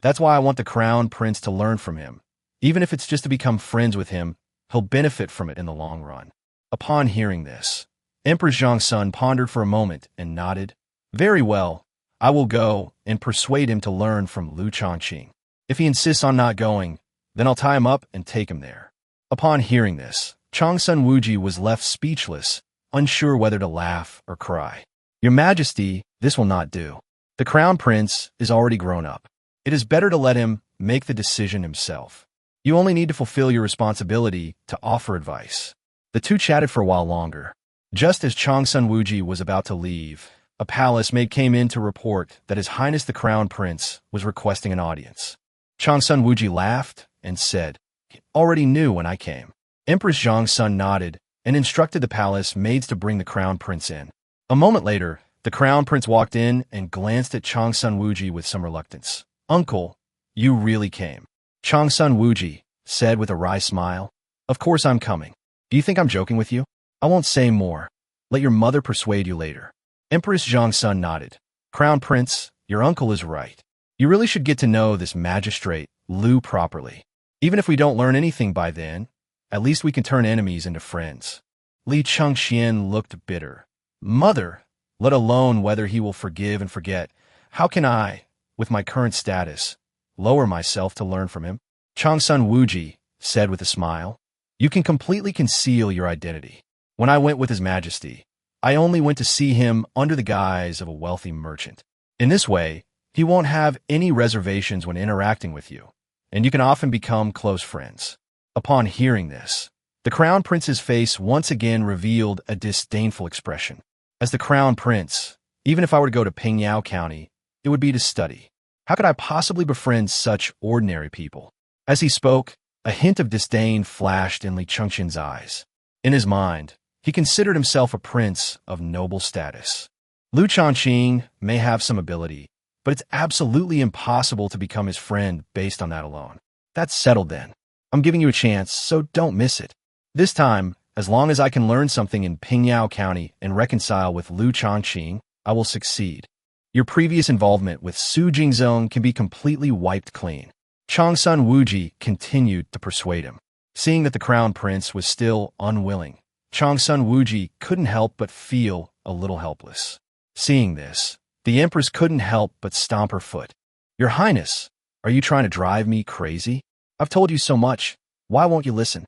A: That's why I want the crown prince to learn from him. Even if it's just to become friends with him, he'll benefit from it in the long run. Upon hearing this, Empress Changsun pondered for a moment and nodded. Very well, I will go and persuade him to learn from Liu Shaoqing. If he insists on not going, then I'll tie him up and take him there. Upon hearing this, Changsun Wuji was left speechless, unsure whether to laugh or cry. Your Majesty, this will not do. The crown prince is already grown up. It is better to let him make the decision himself. You only need to fulfill your responsibility to offer advice. The two chatted for a while longer. Just as Changsun Wuji was about to leave, a palace maid came in to report that His Highness the Crown Prince was requesting an audience. Changsun Wuji laughed and said, He already knew when I came. Empress Changsun nodded and instructed the palace maids to bring the Crown Prince in. A moment later, the Crown Prince walked in and glanced at Changsun Wuji with some reluctance. Uncle, you really came. Changsun Wuji said with a wry smile. Of course I'm coming. Do you think I'm joking with you? I won't say more. Let your mother persuade you later. Empress Changsun nodded. Crown Prince, your uncle is right. You really should get to know this magistrate, Liu, properly. Even if we don't learn anything by then, at least we can turn enemies into friends. Li Chengxian looked bitter. Mother, let alone whether he will forgive and forget. How can I, with my current status, lower myself to learn from him? Changsun Wuji said with a smile. You can completely conceal your identity. When I went with His Majesty, I only went to see him under the guise of a wealthy merchant. In this way, he won't have any reservations when interacting with you, and you can often become close friends. Upon hearing this, the Crown Prince's face once again revealed a disdainful expression. As the Crown Prince, even if I were to go to Pingyao County, it would be to study. How could I possibly befriend such ordinary people? As he spoke, a hint of disdain flashed in Li Chengxian's eyes. In his mind, he considered himself a prince of noble status. Liu Shaoqing may have some ability, but it's absolutely impossible to become his friend based on that alone. That's settled then. I'm giving you a chance, so don't miss it. This time, as long as I can learn something in Pingyao County and reconcile with Liu Shaoqing, I will succeed. Your previous involvement with Su Jingzong can be completely wiped clean. Changsun Wuji continued to persuade him. Seeing that the crown prince was still unwilling, Changsun Wuji couldn't help but feel a little helpless. Seeing this, the empress couldn't help but stomp her foot. Your Highness, are you trying to drive me crazy? I've told you so much. Why won't you listen?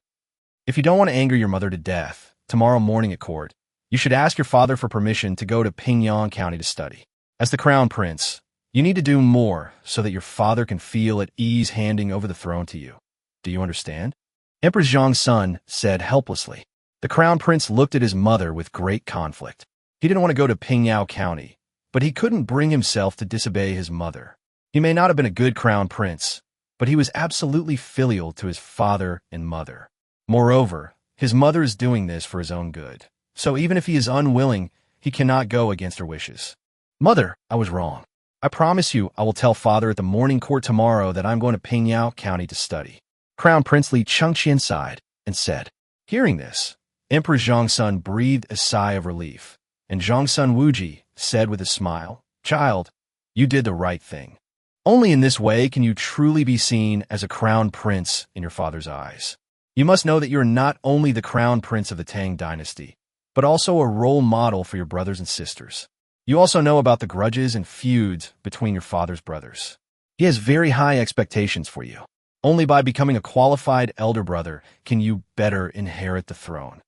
A: If you don't want to anger your mother to death, tomorrow morning at court, you should ask your father for permission to go to Pingyang County to study. As the crown prince, you need to do more so that your father can feel at ease handing over the throne to you. Do you understand? Empress Zhongsun said helplessly. The crown prince looked at his mother with great conflict. He didn't want to go to Pingyang County, but he couldn't bring himself to disobey his mother. He may not have been a good crown prince, but he was absolutely filial to his father and mother. Moreover, his mother is doing this for his own good. So even if he is unwilling, he cannot go against her wishes. Mother, I was wrong. I promise you I will tell father at the morning court tomorrow that I'm going to Pingyang County to study. Crown Prince Li Chengqian sighed and said. Hearing this, Emperor Zhongsun breathed a sigh of relief, and Zhongsun Wuji said with a smile, Child, you did the right thing. Only in this way can you truly be seen as a crown prince in your father's eyes. You must know that you are not only the crown prince of the Tang Dynasty, but also a role model for your brothers and sisters. You also know about the grudges and feuds between your father's brothers. He has very high expectations for you. Only by becoming a qualified elder brother can you better inherit the throne.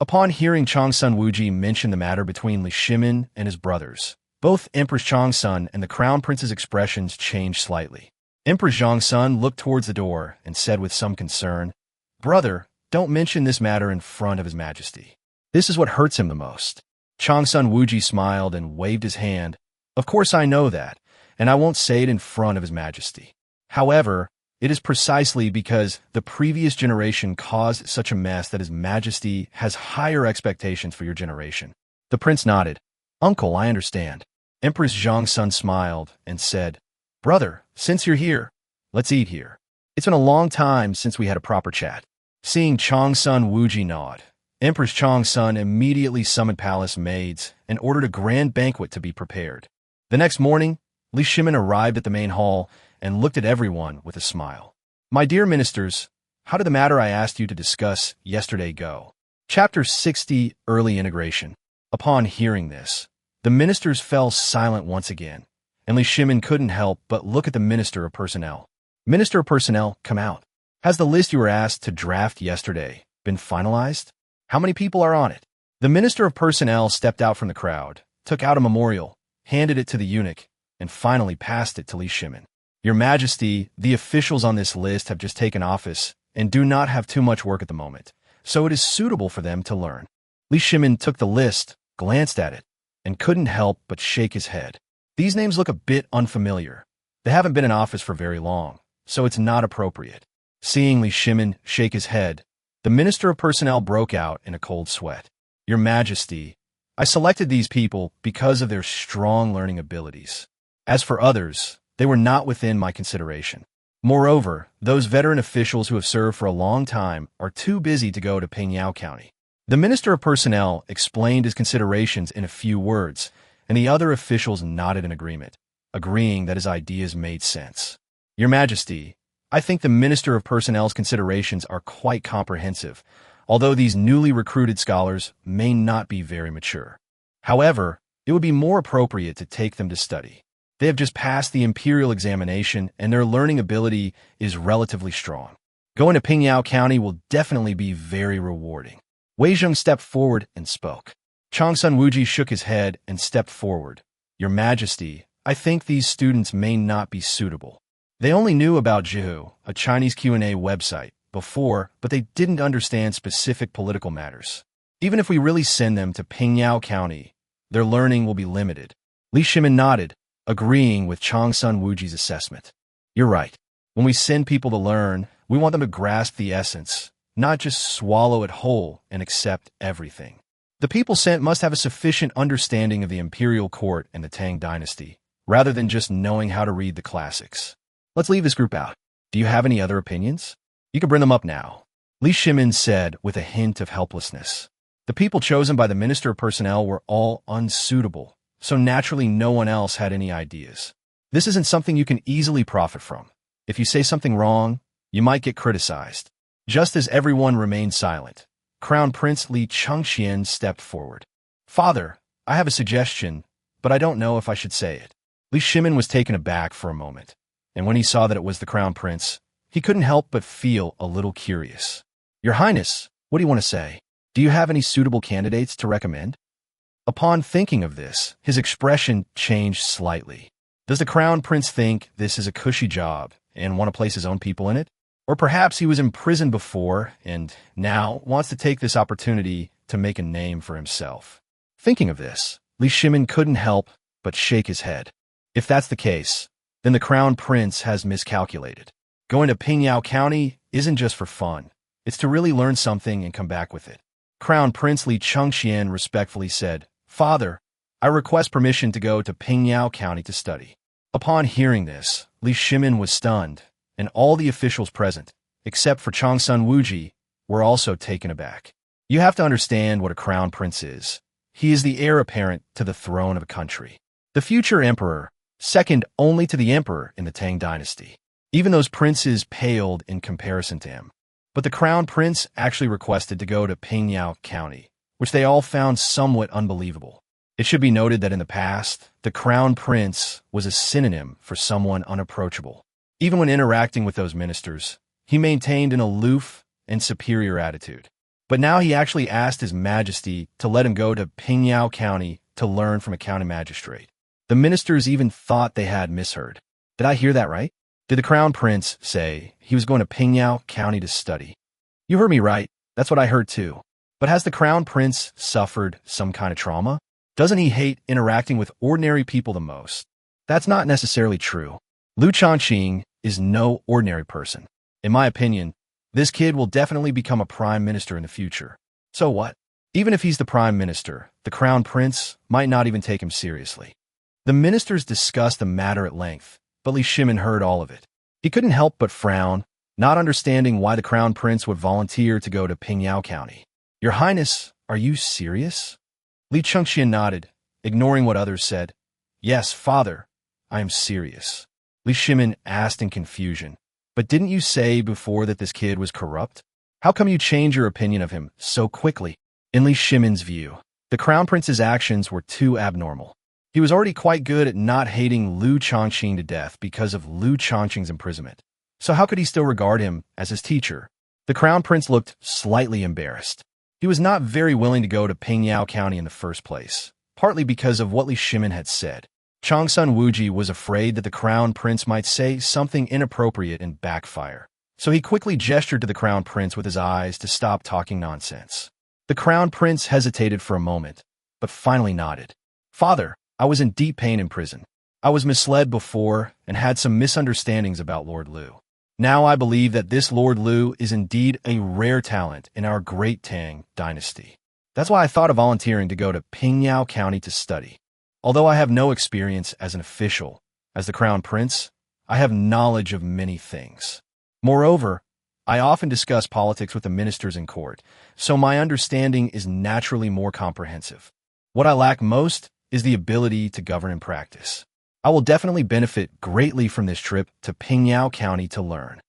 A: Upon hearing Changsun Wuji mention the matter between Li Shimin and his brothers, both Empress Changsun and the crown prince's expressions changed slightly. Empress Zhongsun looked towards the door and said with some concern, Brother, don't mention this matter in front of His Majesty. This is what hurts him the most. Changsun Wuji smiled and waved his hand. Of course I know that, and I won't say it in front of His Majesty. However, it is precisely because the previous generation caused such a mess that His Majesty has higher expectations for your generation. The prince nodded. Uncle, I understand. Empress Zhongsun smiled and said, Brother, since you're here, let's eat here. It's been a long time since we had a proper chat. Seeing Changsun Wuji nod, Empress Changsun immediately summoned palace maids and ordered a grand banquet to be prepared. The next morning, Li Shimin arrived at the main hall and looked at everyone with a smile. My dear ministers, how did the matter I asked you to discuss yesterday go? Chapter 60, Early Integration. Upon hearing this, the ministers fell silent once again, and Li Shimin couldn't help but look at the Minister of Personnel. Minister of Personnel, come out. Has the list you were asked to draft yesterday been finalized? How many people are on it? The Minister of Personnel stepped out from the crowd, took out a memorial, handed it to the eunuch, and finally passed it to Li Shimin. Your Majesty, the officials on this list have just taken office and do not have too much work at the moment, so it is suitable for them to learn. Li Shimin took the list, glanced at it, and couldn't help but shake his head. These names look a bit unfamiliar. They haven't been in office for very long, so it's not appropriate. Seeing Li Shimin shake his head, the Minister of Personnel broke out in a cold sweat. Your Majesty, I selected these people because of their strong learning abilities. As for others, they were not within my consideration. Moreover, those veteran officials who have served for a long time are too busy to go to Pingyang County. The Minister of Personnel explained his considerations in a few words, and the other officials nodded in agreement, agreeing that his ideas made sense. Your Majesty, I think the Minister of Personnel's considerations are quite comprehensive, although these newly recruited scholars may not be very mature. However, it would be more appropriate to take them to study. They have just passed the imperial examination, and their learning ability is relatively strong. Going to Pingyang County will definitely be very rewarding. Wei Zheng stepped forward and spoke. Changsun Wuji shook his head and stepped forward. Your Majesty, I think these students may not be suitable. They only knew about Zhihu, a Chinese Q&A website, before, but they didn't understand specific political matters. Even if we really send them to Pingyang County, their learning will be limited. Li Shimin nodded, agreeing with Changsun Wuji's assessment. You're right. When we send people to learn, we want them to grasp the essence, not just swallow it whole and accept everything. The people sent must have a sufficient understanding of the imperial court and the Tang Dynasty, rather than just knowing how to read the classics. Let's leave this group out. Do you have any other opinions? You can bring them up now. Li Shimin said with a hint of helplessness. The people chosen by the Minister of Personnel were all unsuitable, so naturally no one else had any ideas. This isn't something you can easily profit from. If you say something wrong, you might get criticized. Just as everyone remained silent, Crown Prince Li Chengxian stepped forward. Father, I have a suggestion, but I don't know if I should say it. Li Shimin was taken aback for a moment, and when he saw that it was the Crown Prince, he couldn't help but feel a little curious. Your Highness, what do you want to say? Do you have any suitable candidates to recommend? Upon thinking of this, his expression changed slightly. Does the Crown Prince think this is a cushy job and want to place his own people in it? Or perhaps he was imprisoned before and now wants to take this opportunity to make a name for himself. Thinking of this, Li Shimin couldn't help but shake his head. If that's the case, then the Crown Prince has miscalculated. Going to Pingyao County isn't just for fun. It's to really learn something and come back with it. Crown Prince Li Chengxian respectfully said, Father, I request permission to go to Pingyao County to study. Upon hearing this, Li Shimin was stunned, and all the officials present, except for Changsun Wuji, were also taken aback. You have to understand what a crown prince is. He is the heir apparent to the throne of a country. The future emperor, second only to the emperor in the Tang Dynasty. Even those princes paled in comparison to him. But the crown prince actually requested to go to Pingyao County, which they all found somewhat unbelievable. It should be noted that in the past, the crown prince was a synonym for someone unapproachable. Even when interacting with those ministers, he maintained an aloof and superior attitude. But now he actually asked His Majesty to let him go to Pingyao County to learn from a county magistrate. The ministers even thought they had misheard. Did I hear that right? Did the crown prince say he was going to Pingyao County to study? You heard me right. That's what I heard too. But has the crown prince suffered some kind of trauma? Doesn't he hate interacting with ordinary people the most? That's not necessarily true. Liu Shaoqing is no ordinary person. In my opinion, this kid will definitely become a prime minister in the future. So what? Even if he's the prime minister, the crown prince might not even take him seriously. The ministers discussed the matter at length, but Li Shimin heard all of it. He couldn't help but frown, not understanding why the crown prince would volunteer to go to Pingyao County. Your Highness, are you serious? Li Chengxian nodded, ignoring what others said. Yes, father, I am serious. Li Shimin asked in confusion. But didn't you say before that this kid was corrupt? How come you change your opinion of him so quickly? In Li Shimin's view, the crown prince's actions were too abnormal. He was already quite good at not hating Liu Shaoqing to death because of Liu Changqing's imprisonment. So how could he still regard him as his teacher? The crown prince looked slightly embarrassed. He was not very willing to go to Pingyao County in the first place, partly because of what Li Shimin had said. Changsun Wuji was afraid that the crown prince might say something inappropriate and backfire. So he quickly gestured to the crown prince with his eyes to stop talking nonsense. The crown prince hesitated for a moment, but finally nodded. Father, I was in deep pain in prison. I was misled before and had some misunderstandings about Lord Liu. Now I believe that this Lord Liu is indeed a rare talent in our great Tang Dynasty. That's why I thought of volunteering to go to Pingyao County to study. Although I have no experience as an official, as the crown prince, I have knowledge of many things. Moreover, I often discuss politics with the ministers in court, so my understanding is naturally more comprehensive. What I lack most is the ability to govern in practice. I will definitely benefit greatly from this trip to Pingyao County to learn.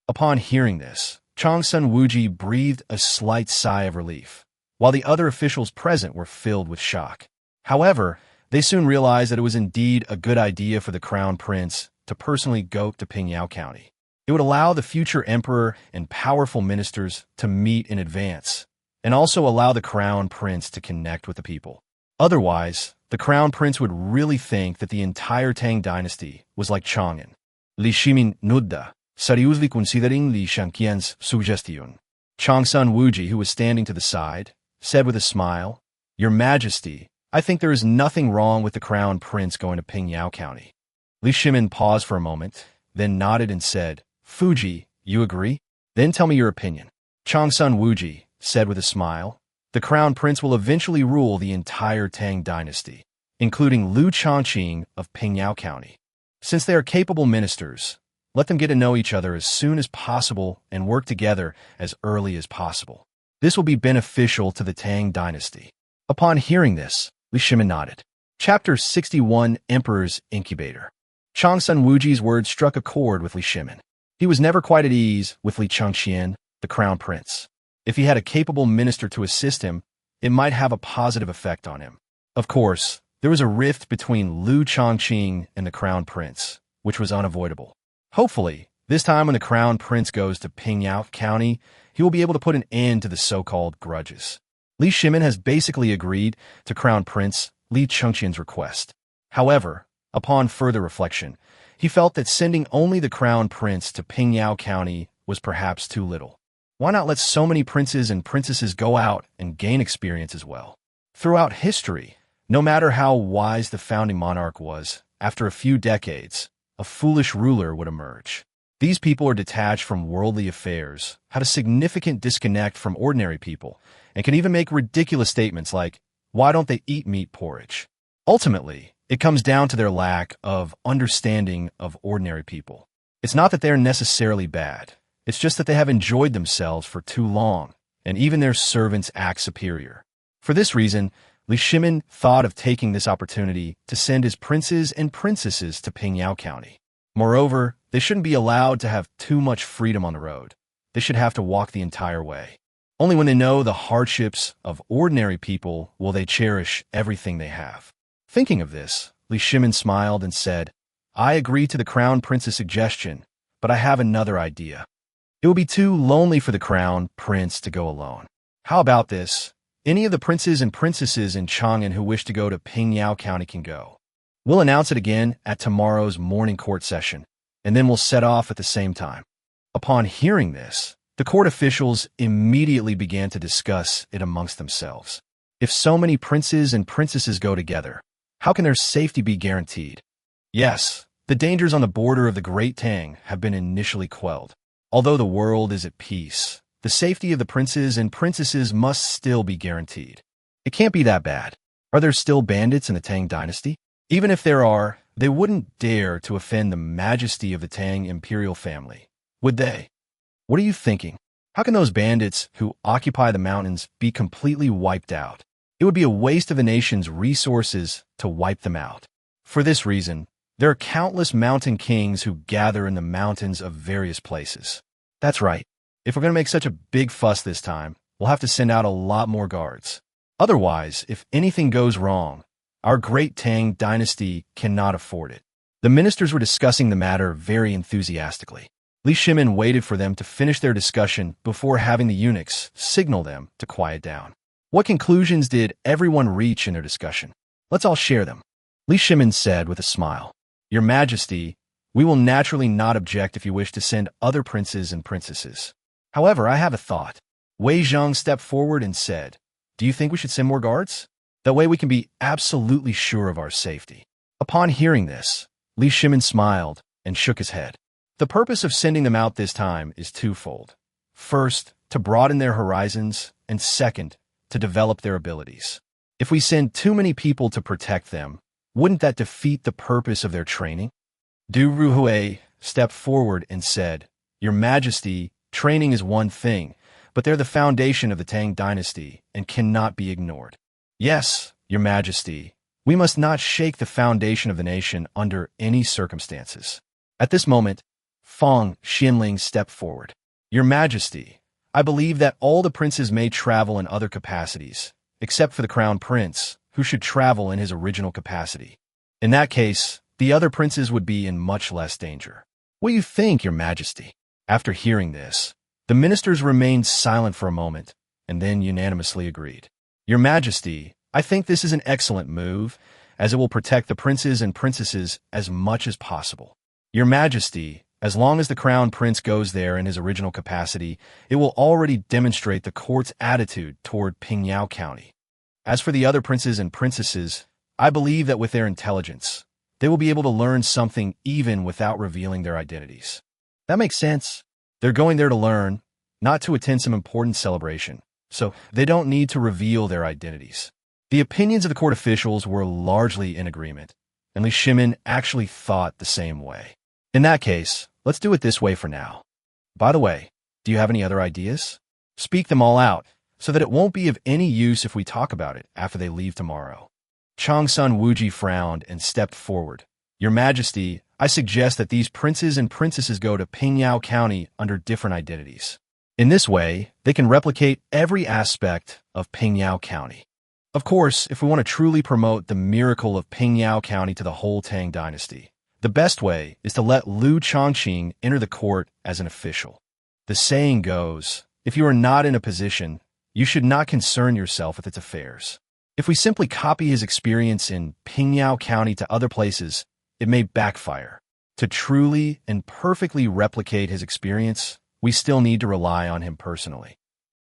A: Upon hearing this, Changsun Wuji breathed a slight sigh of relief, while the other officials present were filled with shock. However, they soon realized that it was indeed a good idea for the crown prince to personally go to Pingyao County. It would allow the future emperor and powerful ministers to meet in advance, and also allow the crown prince to connect with the people. Otherwise, the crown prince would really think that the entire Tang Dynasty was like Chang'an. Li Shimin nudda, seriously considering Li Shaoqing's suggestion. Changsun Wuji, who was standing to the side, said with a smile, Your Majesty, I think there is nothing wrong with the crown prince going to Pingyao County. Li Shimin paused for a moment, then nodded and said, Fuji, you agree? Then tell me your opinion. Changsun Wuji said with a smile, The crown prince will eventually rule the entire Tang Dynasty, including Liu Shaoqing of Pingyao County. Since they are capable ministers, let them get to know each other as soon as possible and work together as early as possible. This will be beneficial to the Tang Dynasty. Upon hearing this, Li Shimin nodded. Chapter 61, Emperor's Incubator. Chang Sun Wuji's words struck a chord with Li Shimin. He was never quite at ease with Li Changqian, the crown prince. If he had a capable minister to assist him, it might have a positive effect on him. Of course, there was a rift between Liu Shaoqing and the crown prince, which was unavoidable. Hopefully, this time when the crown prince goes to Pingyao County, he will be able to put an end to the so-called grudges. Li Shimin has basically agreed to Crown Prince Li Changqian's request. However, upon further reflection, he felt that sending only the crown prince to Pingyao County was perhaps too little. Why not let so many princes and princesses go out and gain experience as well? Throughout history, no matter how wise the founding monarch was, after a few decades, a foolish ruler would emerge. These people are detached from worldly affairs, had a significant disconnect from ordinary people, and can even make ridiculous statements like, "Why don't they eat meat porridge?" Ultimately, it comes down to their lack of understanding of ordinary people. It's not that they're necessarily bad. It's just that they have enjoyed themselves for too long, and even their servants act superior. For this reason, Li Shimin thought of taking this opportunity to send his princes and princesses to Pingyao County. Moreover, they shouldn't be allowed to have too much freedom on the road. They should have to walk the entire way. Only when they know the hardships of ordinary people will they cherish everything they have. Thinking of this, Li Shimin smiled and said, "I agree to the crown prince's suggestion, but I have another idea. It will be too lonely for the crown prince to go alone. How about this? Any of the princes and princesses in Chang'an who wish to go to Pingyao County can go. We'll announce it again at tomorrow's morning court session, and then we'll set off at the same time." Upon hearing this, the court officials immediately began to discuss it amongst themselves. If so many princes and princesses go together, how can their safety be guaranteed? Yes, the dangers on the border of the Great Tang have been initially quelled. Although the world is at peace, the safety of the princes and princesses must still be guaranteed. It can't be that bad. Are there still bandits in the Tang Dynasty? Even if there are, they wouldn't dare to offend the majesty of the Tang imperial family, would they? What are you thinking? How can those bandits who occupy the mountains be completely wiped out? It would be a waste of the nation's resources to wipe them out. For this reason, there are countless mountain kings who gather in the mountains of various places. That's right. If we're going to make such a big fuss this time, we'll have to send out a lot more guards. Otherwise, if anything goes wrong, our great Tang Dynasty cannot afford it. The ministers were discussing the matter very enthusiastically. Li Shimin waited for them to finish their discussion before having the eunuchs signal them to quiet down. What conclusions did everyone reach in their discussion? Let's all share them. Li Shimin said with a smile, "Your Majesty, we will naturally not object if you wish to send other princes and princesses. However, I have a thought." Wei Zhang stepped forward and said, "Do you think we should send more guards? That way we can be absolutely sure of our safety." Upon hearing this, Li Shimin smiled and shook his head. The purpose of sending them out this time is twofold. First, to broaden their horizons, and second, to develop their abilities. If we send too many people to protect them, wouldn't that defeat the purpose of their training? Du Ruhui stepped forward and said, "Your Majesty, training is one thing, but they're the foundation of the Tang Dynasty and cannot be ignored." "Yes, Your Majesty, we must not shake the foundation of the nation under any circumstances." At this moment, Feng Xinling stepped forward. "Your Majesty, I believe that all the princes may travel in other capacities, except for the crown prince, who should travel in his original capacity. In that case, the other princes would be in much less danger. What do you think, Your Majesty?" After hearing this, the ministers remained silent for a moment, and then unanimously agreed. "Your Majesty, I think this is an excellent move, as it will protect the princes and princesses as much as possible. Your Majesty, as long as the crown prince goes there in his original capacity, it will already demonstrate the court's attitude toward Pingyao County. As for the other princes and princesses, I believe that with their intelligence, they will be able to learn something even without revealing their identities." That makes sense. They're going there to learn, not to attend some important celebration, so they don't need to reveal their identities. The opinions of the court officials were largely in agreement, and Li Shimin actually thought the same way. In that case, let's do it this way for now. By the way, do you have any other ideas? Speak them all out, so that it won't be of any use if we talk about it after they leave tomorrow. Changsun Wuji frowned and stepped forward. Your Majesty, I suggest that these princes and princesses go to Pingyao County under different identities. In this way, they can replicate every aspect of Pingyao County. Of course, if we want to truly promote the miracle of Pingyao County to the whole Tang Dynasty, the best way is to let Liu Shaoqing enter the court as an official. The saying goes, if you are not in a position, you should not concern yourself with its affairs. If we simply copy his experience in Pingyao County to other places, it may backfire. To truly and perfectly replicate his experience, we still need to rely on him personally.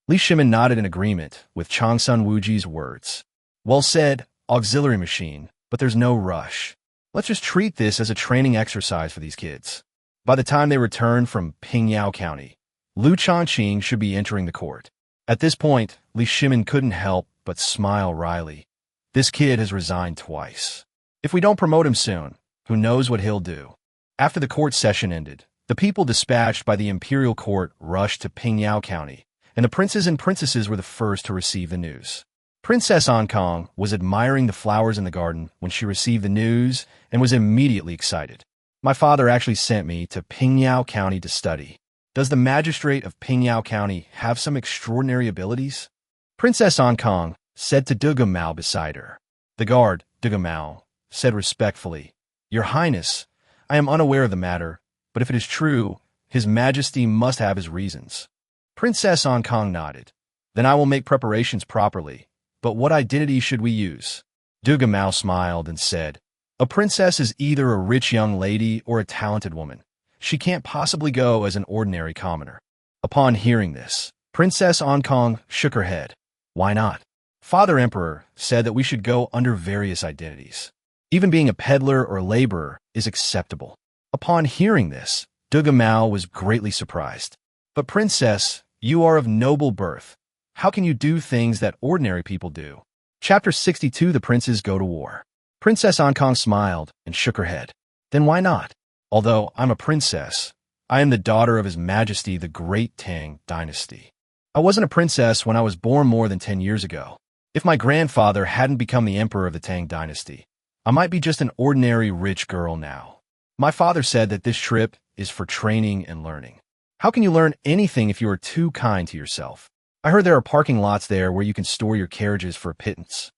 A: Li Shimin nodded in agreement with Changsun Wuji's words. Well said, auxiliary machine, but there's no rush. Let's just treat this as a training exercise for these kids. By the time they return from Pingyao County, Liu Shaoqing should be entering the court. At this point, Li Shimin couldn't help but smile wryly. This kid has resigned twice. If we don't promote him soon, who knows what he'll do? After the court session ended, the people dispatched by the imperial court rushed to Pingyao County, and the princes and princesses were the first to receive the news. Princess Ankong was admiring the flowers in the garden when she received the news and was immediately excited. My father actually sent me to Pingyao County to study. Does the magistrate of Pingyao County have some extraordinary abilities? Princess Ankong said to Duga Mao beside her. The guard, Duga Mao, said respectfully, Your Highness, I am unaware of the matter, but if it is true, His Majesty must have his reasons. Princess Ankong nodded. Then I will make preparations properly. But what identity should we use? Duga Mao smiled and said, A princess is either a rich young lady or a talented woman. She can't possibly go as an ordinary commoner. Upon hearing this, Princess Ankong shook her head. Why not? Father Emperor said that we should go under various identities. Even being a peddler or laborer is acceptable. Upon hearing this, Duga Mao was greatly surprised. But Princess, you are of noble birth. How can you do things that ordinary people do? Chapter 62 The Princes Go to War. Princess Ankong smiled and shook her head. Then why not? Although I'm a princess, I am the daughter of His Majesty the Great Tang Dynasty. I wasn't a princess when I was born more than 10 years ago. If my grandfather hadn't become the emperor of the Tang Dynasty, I might be just an ordinary rich girl now. My father said that this trip is for training and learning. How can you learn anything if you are too kind to yourself? I heard there are parking lots there where you can store your carriages for a pittance.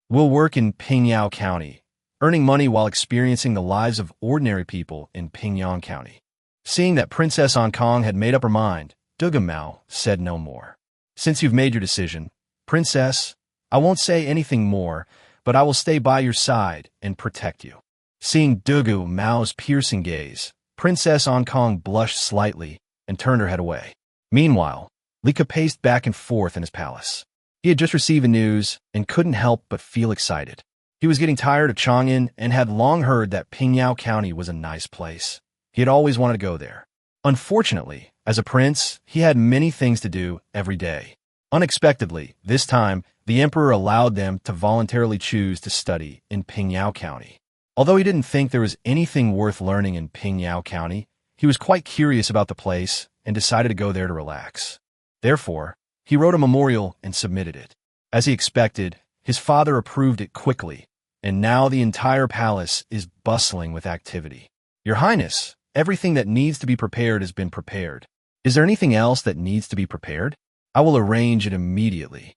A: We'll work in Pingyao County, earning money while experiencing the lives of ordinary people in Pingyang County. Seeing that Princess Ankong had made up her mind, Duga Mao said no more. Since you've made your decision, Princess, I won't say anything more, but I will stay by your side and protect you. Seeing Duga Mao's piercing gaze, Princess Ankong blushed slightly and turned her head away. Meanwhile, Lika paced back and forth in his palace. He had just received the news and couldn't help but feel excited. He was getting tired of Chang'an and had long heard that Pingyao County was a nice place. He had always wanted to go there. Unfortunately, as a prince, he had many things to do every day. Unexpectedly, this time, the emperor allowed them to voluntarily choose to study in Pingyao County. Although he didn't think there was anything worth learning in Pingyao County, he was quite curious about the place and decided to go there to relax. Therefore, he wrote a memorial and submitted it. As he expected, his father approved it quickly, and now the entire palace is bustling with activity. Your Highness, everything that needs to be prepared has been prepared. Is there anything else that needs to be prepared? I will arrange it immediately.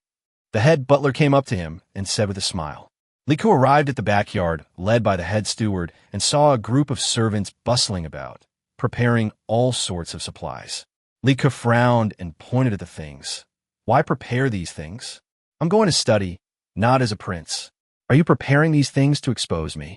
A: The head butler came up to him and said with a smile. Liku arrived at the backyard, led by the head steward, and saw a group of servants bustling about, preparing all sorts of supplies. Liku frowned and pointed at the things. Why prepare these things? I'm going to study, not as a prince. Are you preparing these things to expose me?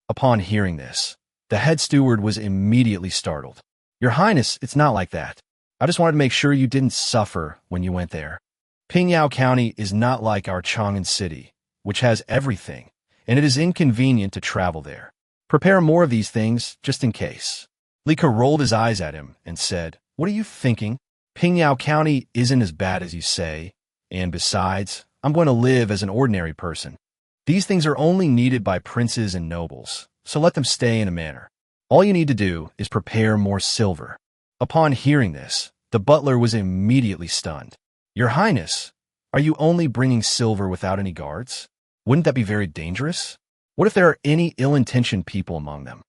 A: Upon hearing this, the head steward was immediately startled. Your Highness, it's not like that. I just wanted to make sure you didn't suffer when you went there. Pingyao County is not like our Chang'an City, which has everything, and it is inconvenient to travel there. Prepare more of these things, just in case. Lika rolled his eyes at him and said, What are you thinking? Pingyao County isn't as bad as you say, and besides, I'm going to live as an ordinary person. These things are only needed by princes and nobles, so let them stay in a manner. All you need to do is prepare more silver. Upon hearing this, the butler was immediately stunned. Your Highness, are you only bringing silver without any guards? Wouldn't that be very dangerous? What if there are any ill-intentioned people among them?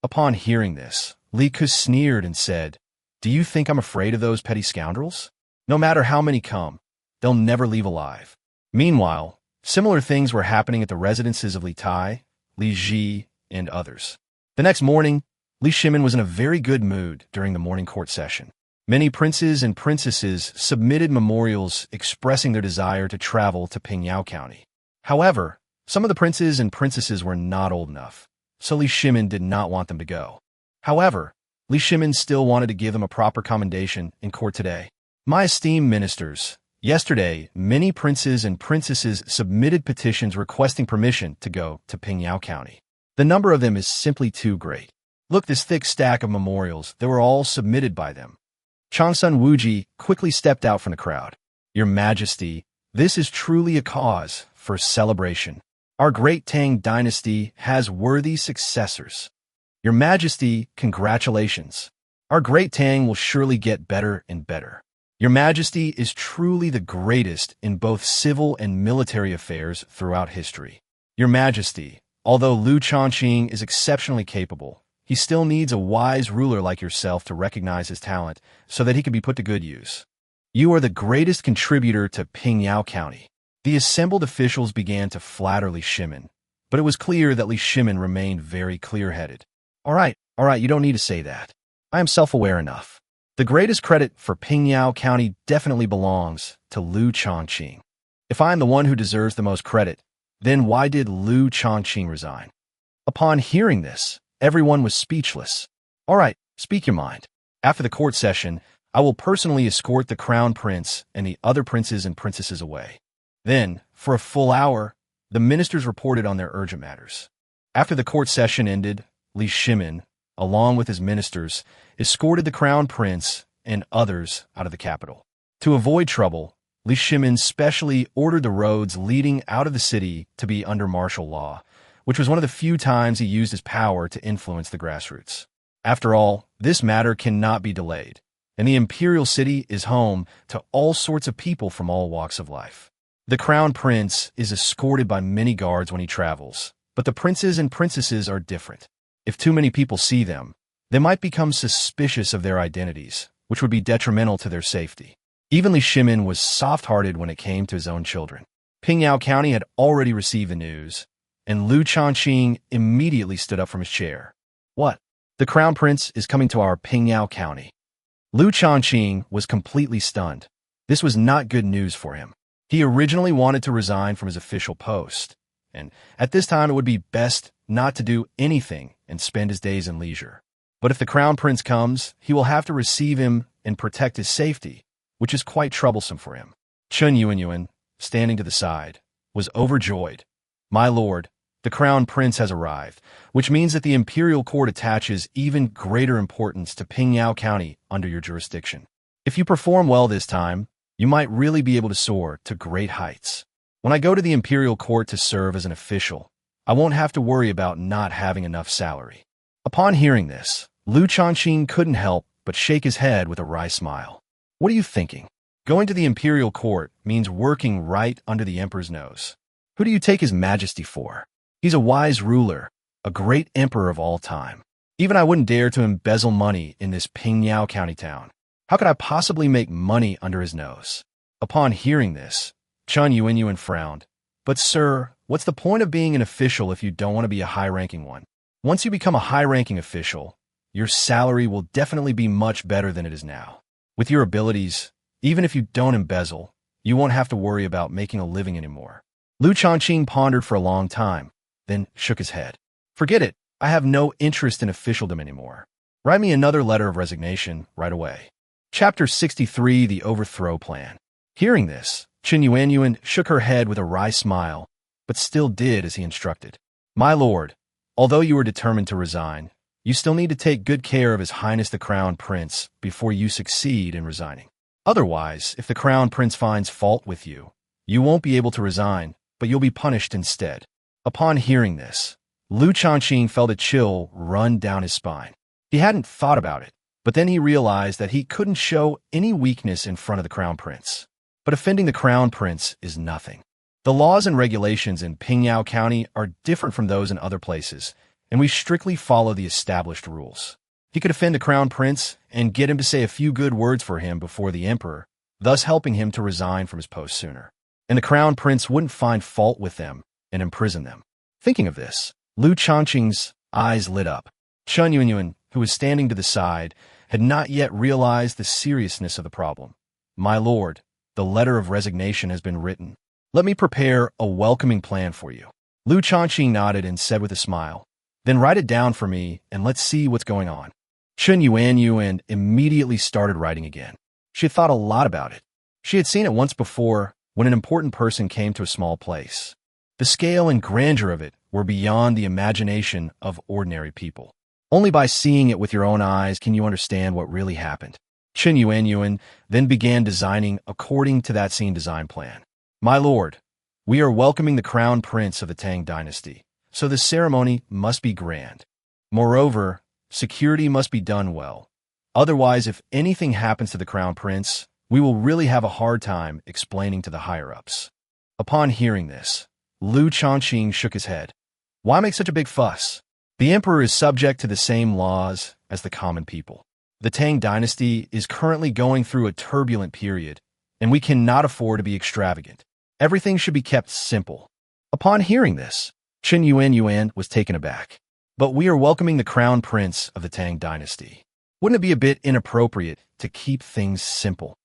A: Upon hearing this, Liu sneered and said, "Do you think I'm afraid of those petty scoundrels? No matter how many come, they'll never leave alive." Meanwhile, similar things were happening at the residences of Li Tai, Li Ji, and others. The next morning, Li Shimin was in a very good mood during the morning court session. Many princes and princesses submitted memorials expressing their desire to travel to Pingyao County. However, some of the princes and princesses were not old enough, so Li Shimin did not want them to go. However, Li Shimin still wanted to give them a proper commendation in court today. "My esteemed ministers, yesterday, many princes and princesses submitted petitions requesting permission to go to Pingyao County. The number of them is simply too great. Look, this thick stack of memorials, they were all submitted by them." Changsun Wuji quickly stepped out from the crowd. "Your Majesty, this is truly a cause for celebration. Our great Tang Dynasty has worthy successors. Your Majesty, congratulations. Our great Tang will surely get better and better. Your Majesty is truly the greatest in both civil and military affairs throughout history. Your Majesty, although Liu Shaoqing is exceptionally capable, he still needs a wise ruler like yourself to recognize his talent so that he can be put to good use. You are the greatest contributor to Pingyao County." The assembled officials began to flatter Li Shimin, but it was clear that Li Shimin remained very clear-headed. All right, you don't need to say that. I am self-aware enough. The greatest credit for Pingyao County definitely belongs to Liu Shaoqing. If I am the one who deserves the most credit, then why did Liu Shaoqing resign?" Upon hearing this, everyone was speechless. "All right, speak your mind. After the court session, I will personally escort the crown prince and the other princes and princesses away." Then, for a full hour, the ministers reported on their urgent matters. After the court session ended, Li Shimin, along with his ministers, escorted the crown prince and others out of the capital. To avoid trouble, Li Shimin specially ordered the roads leading out of the city to be under martial law, which was one of the few times he used his power to influence the grassroots. After all, this matter cannot be delayed, and the imperial city is home to all sorts of people from all walks of life. The crown prince is escorted by many guards when he travels, but the princes and princesses are different. If too many people see them, they might become suspicious of their identities, which would be detrimental to their safety. Even Li Shimin was soft-hearted when it came to his own children. Pingyao County had already received the news, and Liu Shaoqing immediately stood up from his chair. "What? The crown prince is coming to our Pingyao County." Liu Shaoqing was completely stunned. This was not good news for him. He originally wanted to resign from his official post, and at this time it would be best not to do anything and spend his days in leisure. But if the crown prince comes, he will have to receive him and protect his safety, which is quite troublesome for him. Chun Yuanyuan, standing to the side, was overjoyed. "My lord, the crown prince has arrived, which means that the imperial court attaches even greater importance to Pingyao County under your jurisdiction. If you perform well this time, you might really be able to soar to great heights. When I go to the imperial court to serve as an official, I won't have to worry about not having enough salary." Upon hearing this, Liu Shaoqing couldn't help but shake his head with a wry smile. "What are you thinking? Going to the imperial court means working right under the emperor's nose. Who do you take his majesty for? He's a wise ruler, a great emperor of all time. Even I wouldn't dare to embezzle money in this Pingyao County town. How could I possibly make money under his nose?" Upon hearing this, Chun Yuanyuan frowned. "But sir, what's the point of being an official if you don't want to be a high-ranking one? Once you become a high-ranking official, your salary will definitely be much better than it is now. With your abilities, even if you don't embezzle, you won't have to worry about making a living anymore." Liu Shaoqing pondered for a long time, then shook his head. "Forget it. I have no interest in officialdom anymore. Write me another letter of resignation right away." Chapter 63, The Overthrow Plan. Hearing this, Chun Yuanyuan shook her head with a wry smile, but still did as he instructed. "My lord, although you are determined to resign, you still need to take good care of His Highness the Crown Prince before you succeed in resigning. Otherwise, if the Crown Prince finds fault with you, you won't be able to resign, but you'll be punished instead." Upon hearing this, Liu Shaoqing felt a chill run down his spine. He hadn't thought about it, but then he realized that he couldn't show any weakness in front of the Crown Prince. But offending the Crown Prince is nothing. The laws and regulations in Pingyao County are different from those in other places, and we strictly follow the established rules. He could offend a crown prince and get him to say a few good words for him before the emperor, thus helping him to resign from his post sooner. And the crown prince wouldn't find fault with them and imprison them. Thinking of this, Liu Shaoqing's eyes lit up. Chen Yuanyuan, who was standing to the side, had not yet realized the seriousness of the problem. "My lord, the letter of resignation has been written. Let me prepare a welcoming plan for you." Liu Shaoqing nodded and said with a smile, "Then write it down for me and let's see what's going on." Chen Yuanyuan immediately started writing again. She had thought a lot about it. She had seen it once before when an important person came to a small place. The scale and grandeur of it were beyond the imagination of ordinary people. Only by seeing it with your own eyes can you understand what really happened. Chen Yuanyuan then began designing according to that scene design plan. "My lord, we are welcoming the crown prince of the Tang Dynasty, so the ceremony must be grand. Moreover, security must be done well. Otherwise, if anything happens to the crown prince, we will really have a hard time explaining to the higher-ups." Upon hearing this, Liu Shaoqing shook his head. "Why make such a big fuss? The emperor is subject to the same laws as the common people. The Tang Dynasty is currently going through a turbulent period, and we cannot afford to be extravagant. Everything should be kept simple." Upon hearing this, Chen Yuanyuan was taken aback. "But we are welcoming the crown prince of the Tang Dynasty. Wouldn't it be a bit inappropriate to keep things simple?"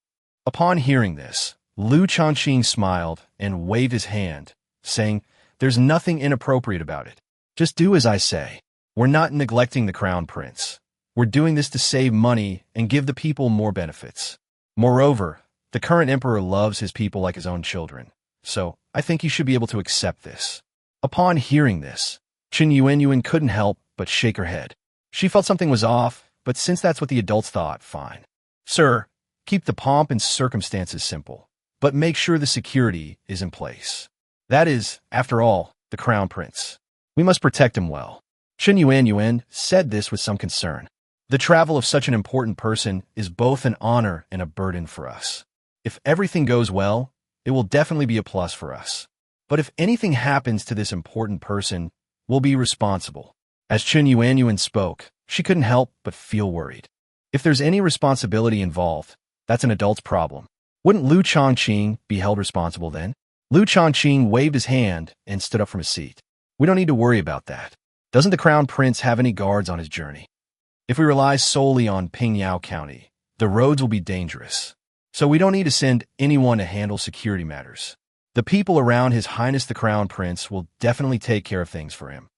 A: Upon hearing this, Liu Shaoqing smiled and waved his hand, saying, "There's nothing inappropriate about it. Just do as I say. We're not neglecting the crown prince. We're doing this to save money and give the people more benefits. Moreover, the current emperor loves his people like his own children, so I think you should be able to accept this." Upon hearing this, Chen Yuanyuan couldn't help but shake her head. She felt something was off, but since that's what the adults thought, fine. "Sir, keep the pomp and circumstances simple, but make sure the security is in place. That is, after all, the crown prince. We must protect him well." Chen Yuanyuan said this with some concern. "The travel of such an important person is both an honor and a burden for us. If everything goes well, it will definitely be a plus for us. But if anything happens to this important person, we'll be responsible." As Chen Yuanyuan spoke, she couldn't help but feel worried. If there's any responsibility involved, that's an adult's problem. Wouldn't Liu Shaoqing be held responsible then? Liu Shaoqing waved his hand and stood up from his seat. "We don't need to worry about that. Doesn't the crown prince have any guards on his journey? If we rely solely on Pingyao County, the roads will be dangerous. So we don't need to send anyone to handle security matters. The people around His Highness the Crown Prince will definitely take care of things for him."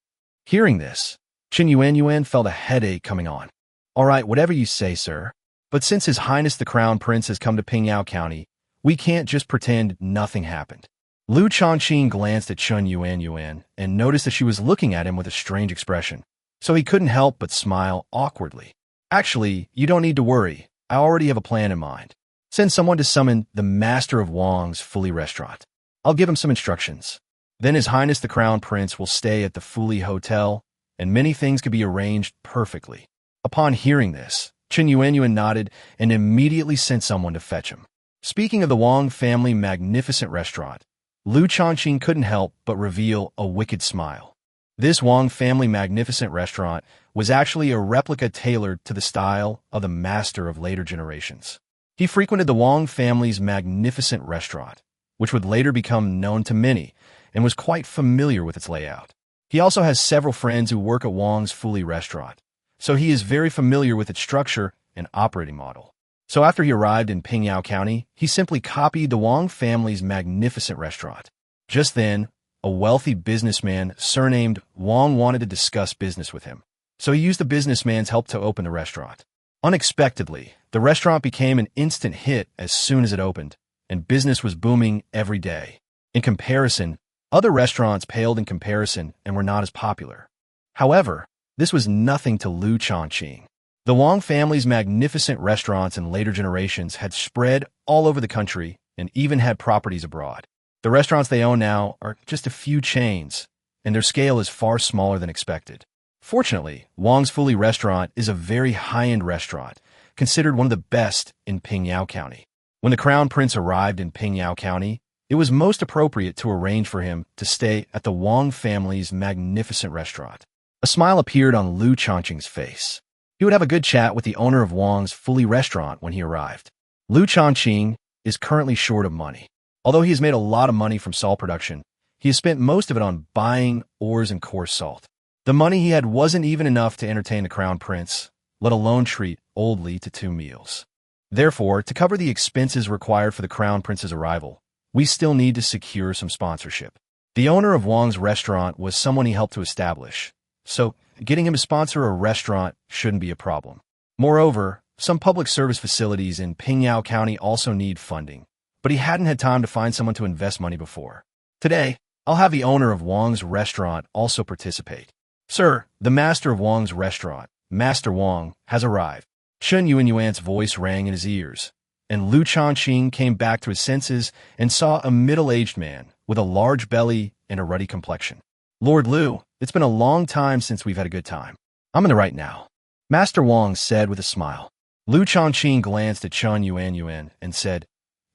A: Hearing this, Chen Yuanyuan felt a headache coming on. "All right, whatever you say, sir. But since His Highness the Crown Prince has come to Pingyao County, we can't just pretend nothing happened." Liu Shaoqing glanced at Chen Yuanyuan and noticed that she was looking at him with a strange expression, so he couldn't help but smile awkwardly. "Actually, you don't need to worry. I already have a plan in mind. Send someone to summon the master of Wang's Fuli restaurant. I'll give him some instructions. Then His Highness the Crown Prince will stay at the Fuli Hotel, and many things could be arranged perfectly." Upon hearing this, Chen Yuanyuan nodded and immediately sent someone to fetch him. Speaking of the Wang family magnificent restaurant, Liu Shaoqing couldn't help but reveal a wicked smile. This Wang family magnificent restaurant was actually a replica tailored to the style of the master of later generations. He frequented the Wang family's magnificent restaurant, which would later become known to many, and was quite familiar with its layout. He also has several friends who work at Wang's Fuli restaurant, so he is very familiar with its structure and operating model. So after he arrived in Pingyao County, he simply copied the Wang family's magnificent restaurant. Just then, a wealthy businessman surnamed Wang wanted to discuss business with him, so he used the businessman's help to open the restaurant. Unexpectedly, the restaurant became an instant hit as soon as it opened, and business was booming every day. In comparison, other restaurants paled in comparison and were not as popular. However, this was nothing to Liu Shaoqing. The Wang family's magnificent restaurants in later generations had spread all over the country and even had properties abroad. The restaurants they own now are just a few chains, and their scale is far smaller than expected. Fortunately, Wang's Fuli restaurant is a very high-end restaurant, considered one of the best in Pingyao County. When the Crown Prince arrived in Pingyao County, it was most appropriate to arrange for him to stay at the Wang family's magnificent restaurant. A smile appeared on Liu Shaoqing's face. He would have a good chat with the owner of Wang's fully restaurant when he arrived. Liu Shaoqing is currently short of money. Although he has made a lot of money from salt production, he has spent most of it on buying ores and coarse salt. The money he had wasn't even enough to entertain the crown prince, let alone treat old Li to 2 meals. Therefore, to cover the expenses required for the crown prince's arrival, we still need to secure some sponsorship. The owner of Wang's restaurant was someone he helped to establish, so getting him to sponsor a restaurant shouldn't be a problem. Moreover, some public service facilities in Pingyao County also need funding, but he hadn't had time to find someone to invest money before. Today, I'll have the owner of Wang's restaurant also participate. Sir, the master of Wang's restaurant, Master Wang, has arrived. Shen Yuanyuan's voice rang in his ears, and Liu Shaoqing came back to his senses and saw a middle-aged man with a large belly and a ruddy complexion. Lord Liu, it's been a long time since we've had a good time. I'm in the right now, Master Wang said with a smile. Liu Shaoqing glanced at Shen Yuanyuan and said,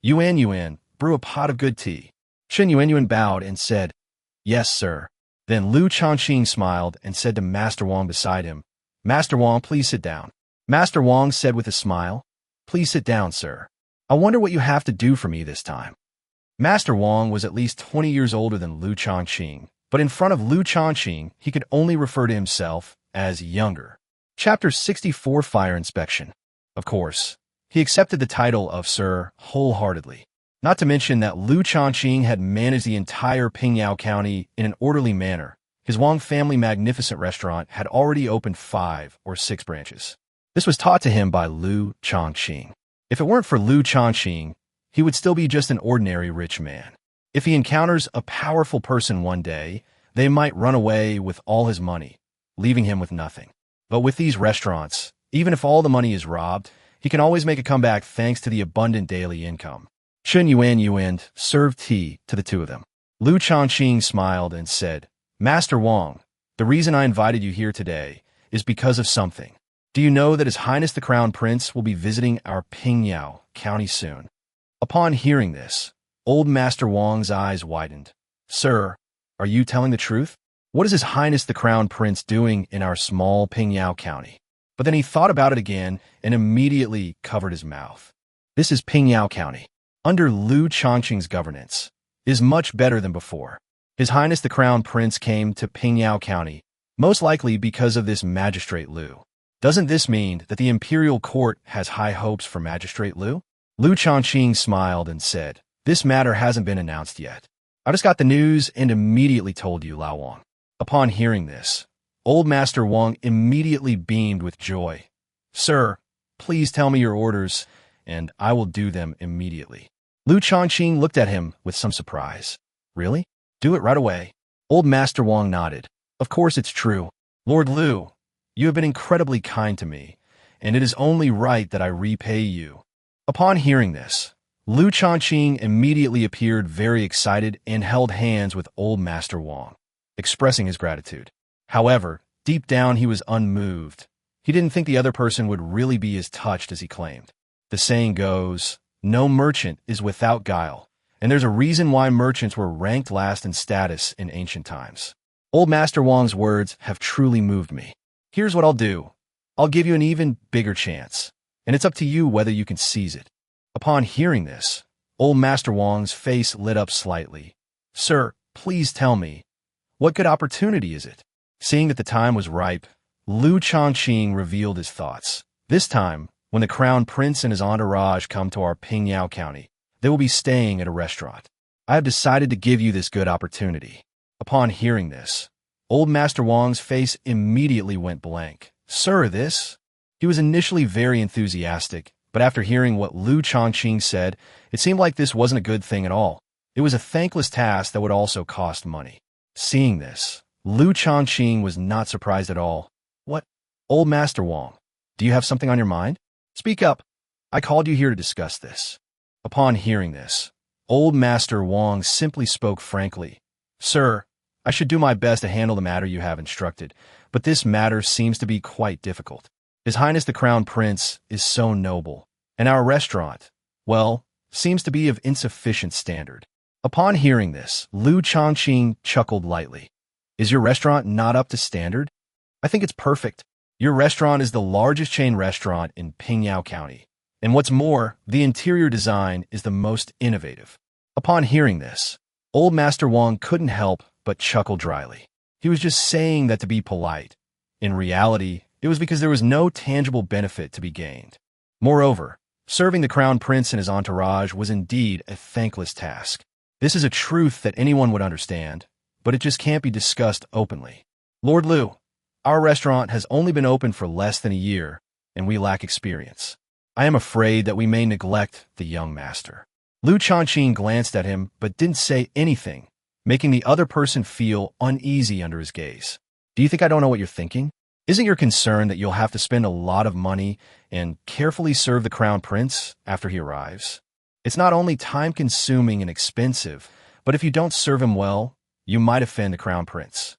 A: Yuanyuan, brew a pot of good tea. Shen Yuanyuan bowed and said, Yes, sir. Then Liu Shaoqing smiled and said to Master Wang beside him, Master Wang, please sit down. Master Wang said with a smile, Please sit down, sir. I wonder what you have to do for me this time. Master Wang was at least 20 years older than Liu Shaoqing, but in front of Liu Shaoqing, he could only refer to himself as younger. Chapter 64, Fire Inspection. Of course, he accepted the title of Sir wholeheartedly. Not to mention that Liu Shaoqing had managed the entire Pingyao County in an orderly manner. His Wang family magnificent restaurant had already opened 5 or 6 branches. This was taught to him by Liu Shaoqing. If it weren't for Liu Shaoqing, he would still be just an ordinary rich man. If he encounters a powerful person one day, they might run away with all his money, leaving him with nothing. But with these restaurants, even if all the money is robbed, he can always make a comeback thanks to the abundant daily income. Shen Yuanyuan served tea to the two of them. Liu Shaoqing smiled and said, Master Wang, the reason I invited you here today is because of something. Do you know that His Highness the Crown Prince will be visiting our Pingyao County soon? Upon hearing this, old Master Wang's eyes widened. Sir, are you telling the truth? What is His Highness the Crown Prince doing in our small Pingyao County? But then he thought about it again and immediately covered his mouth. This is Pingyao County, under Liu Shaoqing's governance, is much better than before. His Highness the Crown Prince came to Pingyao County, most likely because of this Magistrate Liu. Doesn't this mean that the imperial court has high hopes for Magistrate Liu? Liu Shaoqing smiled and said, This matter hasn't been announced yet. I just got the news and immediately told you, Lao Wang. Upon hearing this, old Master Wang immediately beamed with joy. Sir, please tell me your orders, and I will do them immediately. Liu Shaoqing looked at him with some surprise. Really? Do it right away. Old Master Wang nodded. Of course it's true. Lord Liu, you have been incredibly kind to me, and it is only right that I repay you. Upon hearing this, Liu Shaoqing immediately appeared very excited and held hands with old Master Wang, expressing his gratitude. However, deep down he was unmoved. He didn't think the other person would really be as touched as he claimed. The saying goes, no merchant is without guile, and there's a reason why merchants were ranked last in status in ancient times. Old Master Wang's words have truly moved me. Here's what I'll do. I'll give you an even bigger chance, and it's up to you whether you can seize it. Upon hearing this, old Master Wang's face lit up slightly. Sir, please tell me, what good opportunity is it? Seeing that the time was ripe, Liu Shaoqing revealed his thoughts. This time, when the Crown Prince and his entourage come to our Pingyao County, they will be staying at a restaurant. I have decided to give you this good opportunity. Upon hearing this, old Master Wang's face immediately went blank. Sir, this? He was initially very enthusiastic, but after hearing what Liu Shaoqing said, it seemed like this wasn't a good thing at all. It was a thankless task that would also cost money. Seeing this, Liu Shaoqing was not surprised at all. What? Old Master Wang, do you have something on your mind? Speak up. I called you here to discuss this. Upon hearing this, old Master Wang simply spoke frankly. Sir, I should do my best to handle the matter you have instructed, but this matter seems to be quite difficult. His Highness the Crown Prince is so noble, and our restaurant, well, seems to be of insufficient standard. Upon hearing this, Liu Shaoqing chuckled lightly. Is your restaurant not up to standard? I think it's perfect. Your restaurant is the largest chain restaurant in Pingyao County. And what's more, the interior design is the most innovative. Upon hearing this, Old Master Wang couldn't help but chuckle dryly. He was just saying that to be polite. In reality, it was because there was no tangible benefit to be gained. Moreover, serving the crown prince and his entourage was indeed a thankless task. This is a truth that anyone would understand, but it just can't be discussed openly. Lord Liu, our restaurant has only been open for less than a year, and we lack experience. I am afraid that we may neglect the young master. Liu Shaoqing glanced at him but didn't say anything, making the other person feel uneasy under his gaze. Do you think I don't know what you're thinking? Isn't your concern that you'll have to spend a lot of money and carefully serve the crown prince after he arrives? It's not only time-consuming and expensive, but if you don't serve him well, you might offend the crown prince.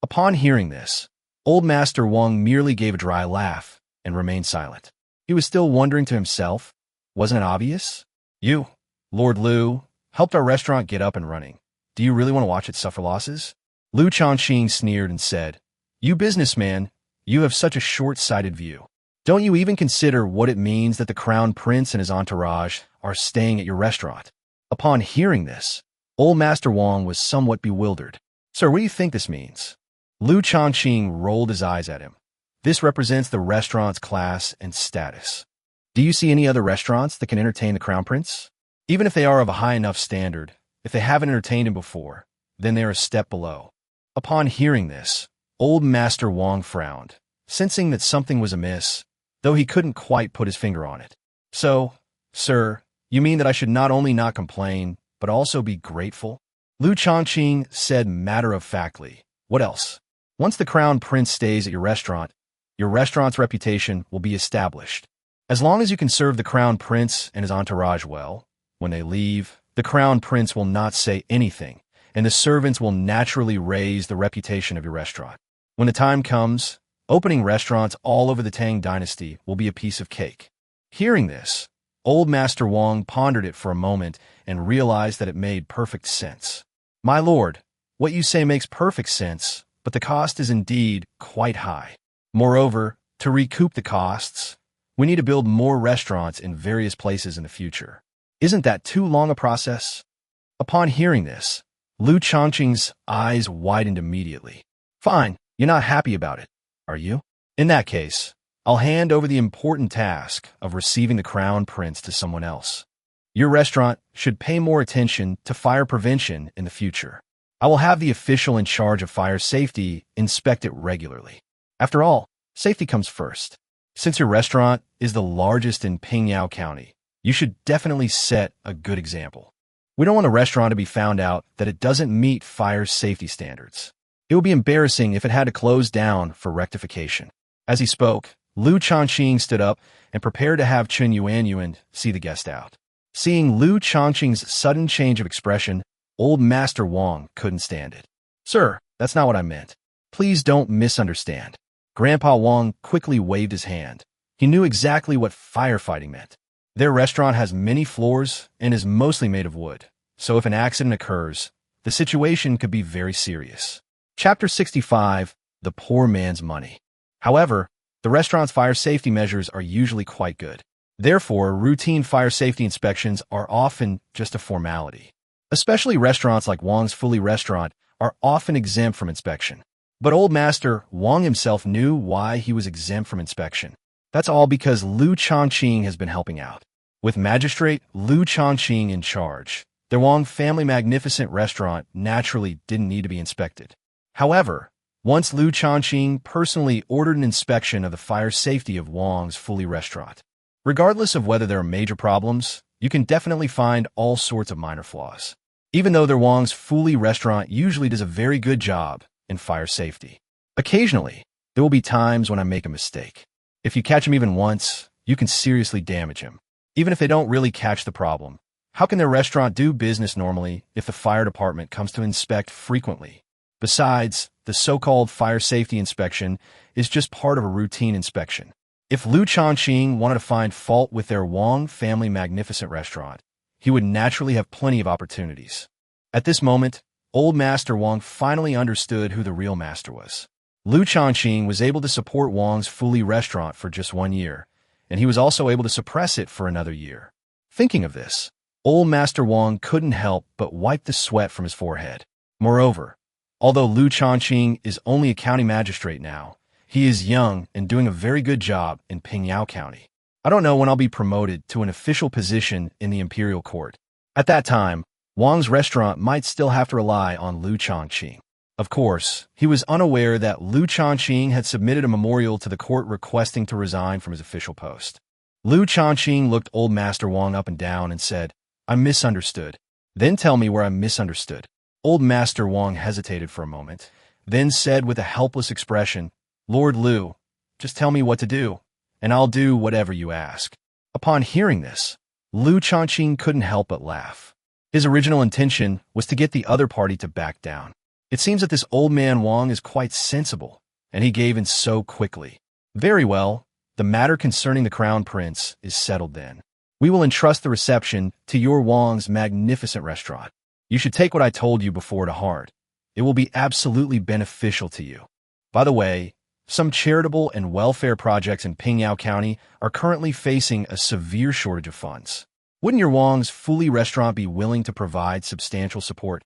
A: Upon hearing this, Old Master Wang merely gave a dry laugh and remained silent. He was still wondering to himself, wasn't it obvious? You, Lord Liu, helped our restaurant get up and running. Do you really want to watch it suffer losses? Liu Shaoqing sneered and said, You businessman, you have such a short-sighted view. Don't you even consider what it means that the crown prince and his entourage are staying at your restaurant? Upon hearing this, Old Master Wang was somewhat bewildered. Sir, what do you think this means? Liu Shaoqing rolled his eyes at him. This represents the restaurant's class and status. Do you see any other restaurants that can entertain the crown prince? Even if they are of a high enough standard, if they haven't entertained him before, then they are a step below. Upon hearing this, Old Master Wang frowned, sensing that something was amiss, though he couldn't quite put his finger on it. So, sir, you mean that I should not only not complain, but also be grateful? Liu Shaoqing said matter-of-factly. What else? Once the crown prince stays at your restaurant's reputation will be established. As long as you can serve the crown prince and his entourage well, when they leave, the crown prince will not say anything, and the servants will naturally raise the reputation of your restaurant. When the time comes, opening restaurants all over the Tang Dynasty will be a piece of cake. Hearing this, Old Master Wang pondered it for a moment and realized that it made perfect sense. My lord, what you say makes perfect sense, but the cost is indeed quite high. Moreover, to recoup the costs, we need to build more restaurants in various places in the future. Isn't that too long a process? Upon hearing this, Liu Shaoqing's eyes widened immediately. Fine, you're not happy about it, are you? In that case, I'll hand over the important task of receiving the crown prince to someone else. Your restaurant should pay more attention to fire prevention in the future. I will have the official in charge of fire safety inspect it regularly. After all, safety comes first. Since your restaurant is the largest in Pingyao County, you should definitely set a good example. We don't want a restaurant to be found out that it doesn't meet fire safety standards. It would be embarrassing if it had to close down for rectification. As he spoke, Liu Shaoqing stood up and prepared to have Chen Yuanyuan see the guest out. Seeing Liu Shaoqing's sudden change of expression, Old Master Wang couldn't stand it. Sir, that's not what I meant. Please don't misunderstand. Grandpa Wang quickly waved his hand. He knew exactly what firefighting meant. Their restaurant has many floors and is mostly made of wood, so if an accident occurs, the situation could be very serious. Chapter 65, The Poor Man's Money. However, the restaurant's fire safety measures are usually quite good. Therefore, routine fire safety inspections are often just a formality. Especially restaurants like Wang's Fully Restaurant are often exempt from inspection. But Old Master Wang himself knew why he was exempt from inspection. That's all because Liu Shaoqing has been helping out. With Magistrate Liu Shaoqing in charge, the Wang family magnificent restaurant naturally didn't need to be inspected. However, once Liu Shaoqing personally ordered an inspection of the fire safety of Wang's Fully Restaurant. Regardless of whether there are major problems, you can definitely find all sorts of minor flaws. Even though their Wang's Fully Restaurant usually does a very good job in fire safety. Occasionally, there will be times when I make a mistake. If you catch him even once, you can seriously damage him. Even if they don't really catch the problem, how can their restaurant do business normally if the fire department comes to inspect frequently? Besides, the so-called fire safety inspection is just part of a routine inspection. If Liu Shaoqing wanted to find fault with their Wang family magnificent restaurant, he would naturally have plenty of opportunities. At this moment, old Master Wang finally understood who the real master was. Liu Shaoqing was able to support Wang's Fuli restaurant for just 1 year, and he was also able to suppress it for another year. Thinking of this, old Master Wang couldn't help but wipe the sweat from his forehead. Moreover, although Liu Shaoqing is only a county magistrate now, he is young and doing a very good job in Pingyao County. I don't know when I'll be promoted to an official position in the imperial court. At that time, Wang's restaurant might still have to rely on Liu Shaoqing. Of course, he was unaware that Liu Shaoqing had submitted a memorial to the court requesting to resign from his official post. Liu Shaoqing looked old Master Wang up and down and said, "I misunderstood." "Then tell me where I misunderstood." Old Master Wang hesitated for a moment, then said with a helpless expression, "Lord Liu, just tell me what to do, and I'll do whatever you ask." Upon hearing this, Liu Shaoqing couldn't help but laugh. His original intention was to get the other party to back down. It seems that this old man Wang is quite sensible, and he gave in so quickly. "Very well, the matter concerning the crown prince is settled then. We will entrust the reception to your Wang's magnificent restaurant. You should take what I told you before to heart. It will be absolutely beneficial to you. By the way, some charitable and welfare projects in Pingyao County are currently facing a severe shortage of funds. Wouldn't your Wang's Fuli restaurant be willing to provide substantial support?"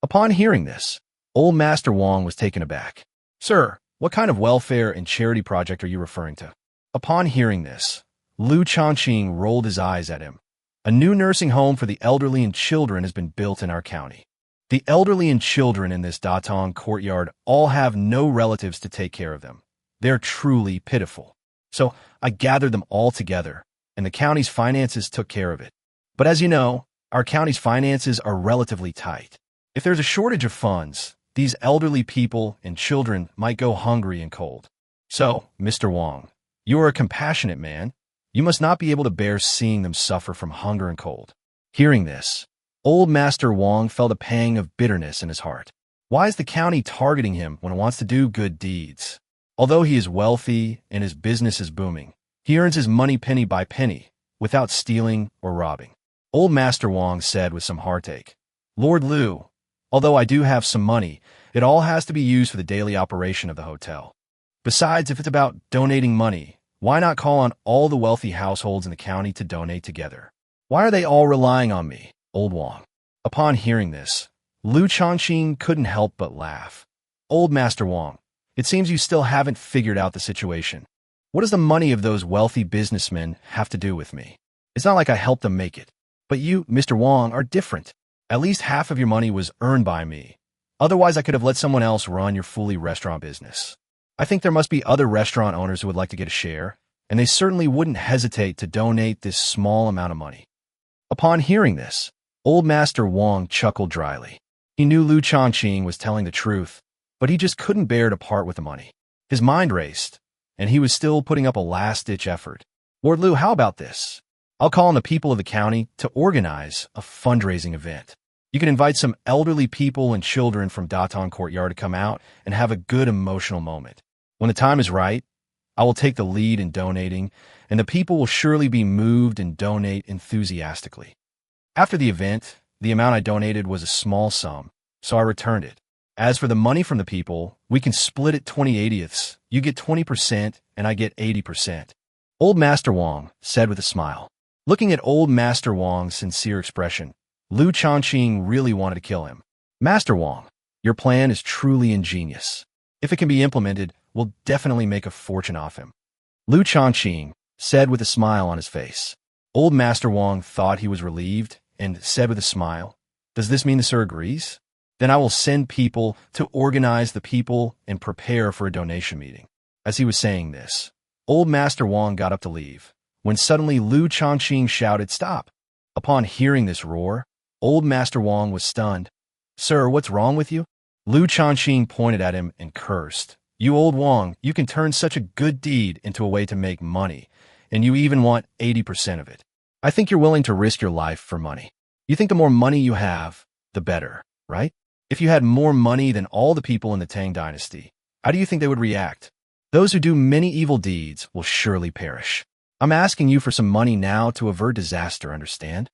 A: Upon hearing this, old Master Wang was taken aback. "Sir, what kind of welfare and charity project are you referring to?" Upon hearing this, Liu Shaoqing rolled his eyes at him. "A new nursing home for the elderly and children has been built in our county. The elderly and children in this Datong courtyard all have no relatives to take care of them. They're truly pitiful. So I gathered them all together, and the county's finances took care of it. But as you know, our county's finances are relatively tight. If there's a shortage of funds, these elderly people and children might go hungry and cold. So, Mr. Wang, you are a compassionate man. You must not be able to bear seeing them suffer from hunger and cold." Hearing this, old Master Wang felt a pang of bitterness in his heart. Why is the county targeting him when it wants to do good deeds? Although he is wealthy and his business is booming, he earns his money penny by penny, without stealing or robbing. Old Master Wang said with some heartache, "Lord Liu, although I do have some money, it all has to be used for the daily operation of the hotel. Besides, if it's about donating money, why not call on all the wealthy households in the county to donate together? Why are they all relying on me, old Wang?" Upon hearing this, Liu Shaoqing couldn't help but laugh. "Old Master Wang, it seems you still haven't figured out the situation. What does the money of those wealthy businessmen have to do with me? It's not like I helped them make it. But you, Mr. Wang, are different. At least half of your money was earned by me. Otherwise, I could have let someone else run your Fuli restaurant business. I think there must be other restaurant owners who would like to get a share, and they certainly wouldn't hesitate to donate this small amount of money." Upon hearing this, old Master Wang chuckled dryly. He knew Liu Shaoqing was telling the truth, but he just couldn't bear to part with the money. His mind raced, and he was still putting up a last-ditch effort. "Lord Liu, how about this? I'll call on the people of the county to organize a fundraising event. You can invite some elderly people and children from Datong Courtyard to come out and have a good emotional moment. When the time is right, I will take the lead in donating, and the people will surely be moved and donate enthusiastically." After the event, the amount I donated was a small sum, so I returned it. "As for the money from the people, we can split it 20/80ths. You get 20% and I get 80%. Old Master Wang said with a smile. Looking at old Master Wang's sincere expression, Liu Shaoqing really wanted to kill him. "Master Wang, your plan is truly ingenious. If it can be implemented, we'll definitely make a fortune off him." Liu Shaoqing said with a smile on his face. Old Master Wang thought he was relieved and said with a smile, "Does this mean the sir agrees? Then I will send people to organize the people and prepare for a donation meeting." As he was saying this, old Master Wang got up to leave, when suddenly Liu Shaoqing shouted, "Stop!" Upon hearing this roar, old Master Wang was stunned. "Sir, what's wrong with you?" Liu Shaoqing pointed at him and cursed. "You old Wang, you can turn such a good deed into a way to make money, and you even want 80% of it. I think you're willing to risk your life for money. You think the more money you have, the better, right? If you had more money than all the people in the Tang Dynasty, how do you think they would react? Those who do many evil deeds will surely perish. I'm asking you for some money now to avert disaster, understand?"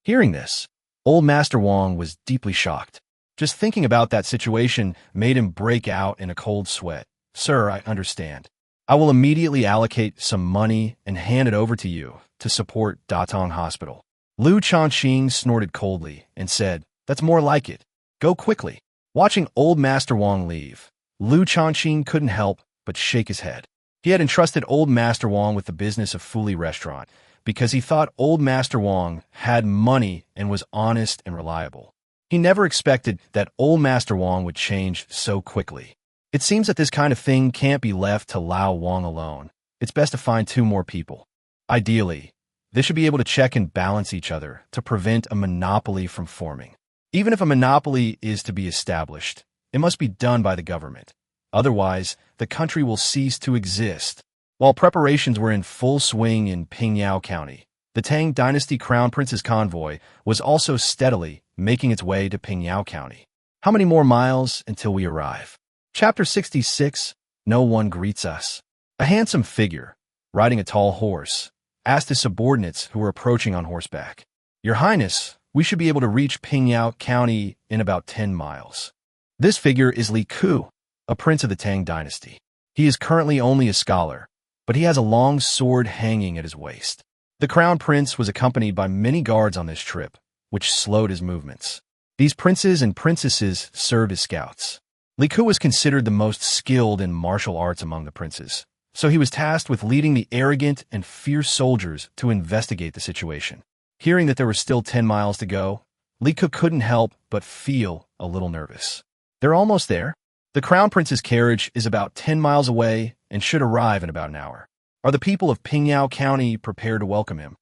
A: Hearing this, Old Master Wang was deeply shocked. Just thinking about that situation made him break out in a cold sweat. Sir, I understand. I will immediately allocate some money and hand it over to you to support Datong Hospital. Liu Shaoqing snorted coldly and said, That's more like it. Go quickly. Watching Old Master Wang leave, Liu Shaoqing couldn't help but shake his head. He had entrusted Old Master Wang with the business of Fuli Restaurant because he thought Old Master Wang had money and was honest and reliable. He never expected that Old Master Wang would change so quickly. It seems that this kind of thing can't be left to Lao Wang alone. It's best to find 2 more people. Ideally, they should be able to check and balance each other to prevent a monopoly from forming. Even if a monopoly is to be established, it must be done by the government. Otherwise, the country will cease to exist. While preparations were in full swing in Pingyao County, the Tang Dynasty Crown Prince's convoy was also steadily making its way to Pingyao County. How many more miles until we arrive? Chapter 66, No One Greets Us. A handsome figure, riding a tall horse, asked his subordinates who were approaching on horseback. Your Highness, we should be able to reach Pingyao County in about 10 miles. This figure is Li Ku, a prince of the Tang Dynasty. He is currently only a scholar, but he has a long sword hanging at his waist. The crown prince was accompanied by many guards on this trip, which slowed his movements. These princes and princesses served as scouts. Li Ku was considered the most skilled in martial arts among the princes, so he was tasked with leading the arrogant and fierce soldiers to investigate the situation. Hearing that there were still 10 miles to go, Li Ku couldn't help but feel a little nervous. They're almost there. The crown prince's carriage is about 10 miles away and should arrive in about an hour. Are the people of Pingyao County prepared to welcome him?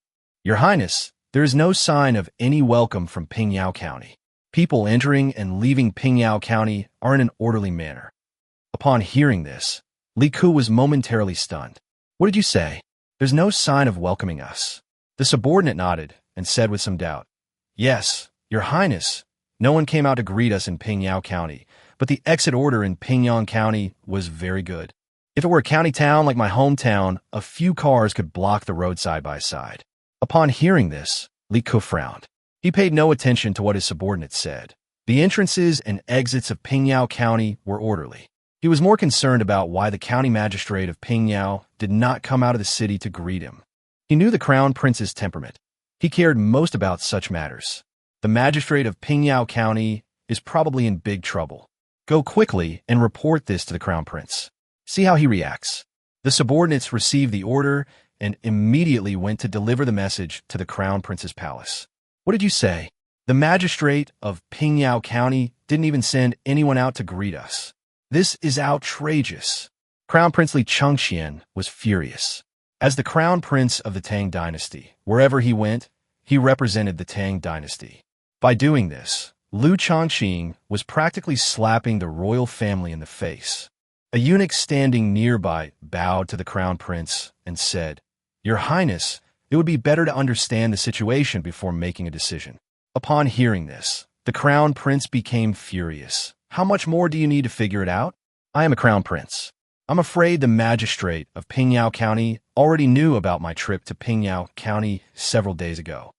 A: Your Highness, there is no sign of any welcome from Pingyao County. People entering and leaving Pingyao County are in an orderly manner. Upon hearing this, Li Ku was momentarily stunned. What did you say? There's no sign of welcoming us. The subordinate nodded and said with some doubt, Yes, Your Highness. No one came out to greet us in Pingyao County, but the exit order in Pingyang County was very good. If it were a county town like my hometown, a few cars could block the road side by side. Upon hearing this, Li Ku frowned. He paid no attention to what his subordinate said. The entrances and exits of Pingyao County were orderly. He was more concerned about why the county magistrate of Pingyao did not come out of the city to greet him. He knew the crown prince's temperament. He cared most about such matters. The magistrate of Pingyao County is probably in big trouble. Go quickly and report this to the crown prince. See how he reacts. The subordinates received the order and immediately went to deliver the message to the crown prince's palace. What did you say? The magistrate of Pingyao County didn't even send anyone out to greet us. This is outrageous. Crown Prince Li Chengxian was furious. As the crown prince of the Tang Dynasty, wherever he went, he represented the Tang Dynasty. By doing this, Liu Shaoqing was practically slapping the royal family in the face. A eunuch standing nearby bowed to the crown prince and said, Your Highness, it would be better to understand the situation before making a decision. Upon hearing this, the crown prince became furious. How much more do you need to figure it out? I am a crown prince. I'm afraid the magistrate of Pingyao County already knew about my trip to Pingyao County several days ago.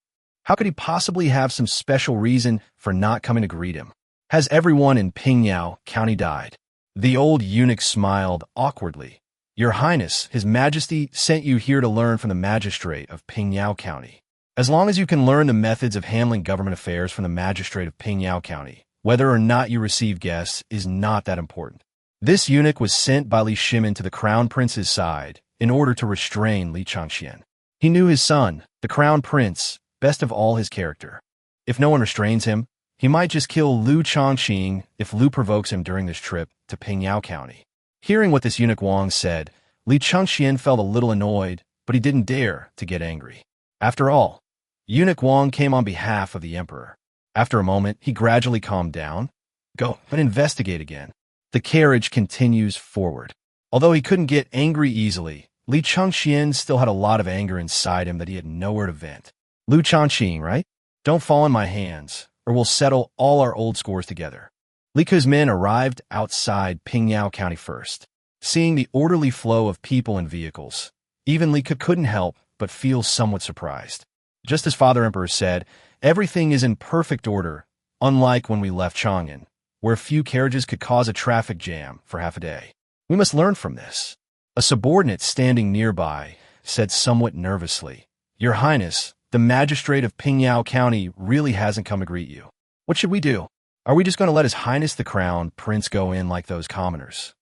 A: How could he possibly have some special reason for not coming to greet him? Has everyone in Pingyao County died? The old eunuch smiled awkwardly. Your Highness, His Majesty sent you here to learn from the magistrate of Pingyao County. As long as you can learn the methods of handling government affairs from the magistrate of Pingyao County, whether or not you receive guests is not that important. This eunuch was sent by Li Shimin to the crown prince's side in order to restrain Li Chengxian. He knew his son, the crown prince, best of all his character. If no one restrains him, he might just kill Liu Chengxian if Liu provokes him during this trip to Pingyao County. Hearing what this eunuch Wang said, Li Chengxian felt a little annoyed, but he didn't dare to get angry. After all, eunuch Wang came on behalf of the emperor. After a moment, he gradually calmed down. Go, but investigate again. The carriage continues forward. Although he couldn't get angry easily, Li Chengxian still had a lot of anger inside him that he had nowhere to vent. Liu Chengxian, right? Don't fall in my hands, or we'll settle all our old scores together. Li Ku's men arrived outside Pingyao County first. Seeing the orderly flow of people and vehicles, even Li Ku couldn't help but feel somewhat surprised. Just as Father Emperor said, Everything is in perfect order, unlike when we left Chang'an, where a few carriages could cause a traffic jam for half a day. We must learn from this. A subordinate standing nearby said somewhat nervously, "Your Highness, the magistrate of Pingyao County really hasn't come to greet you. What should we do? Are we just going to let His Highness the Crown Prince go in like those commoners?"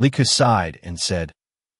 A: Li Ke sighed and said,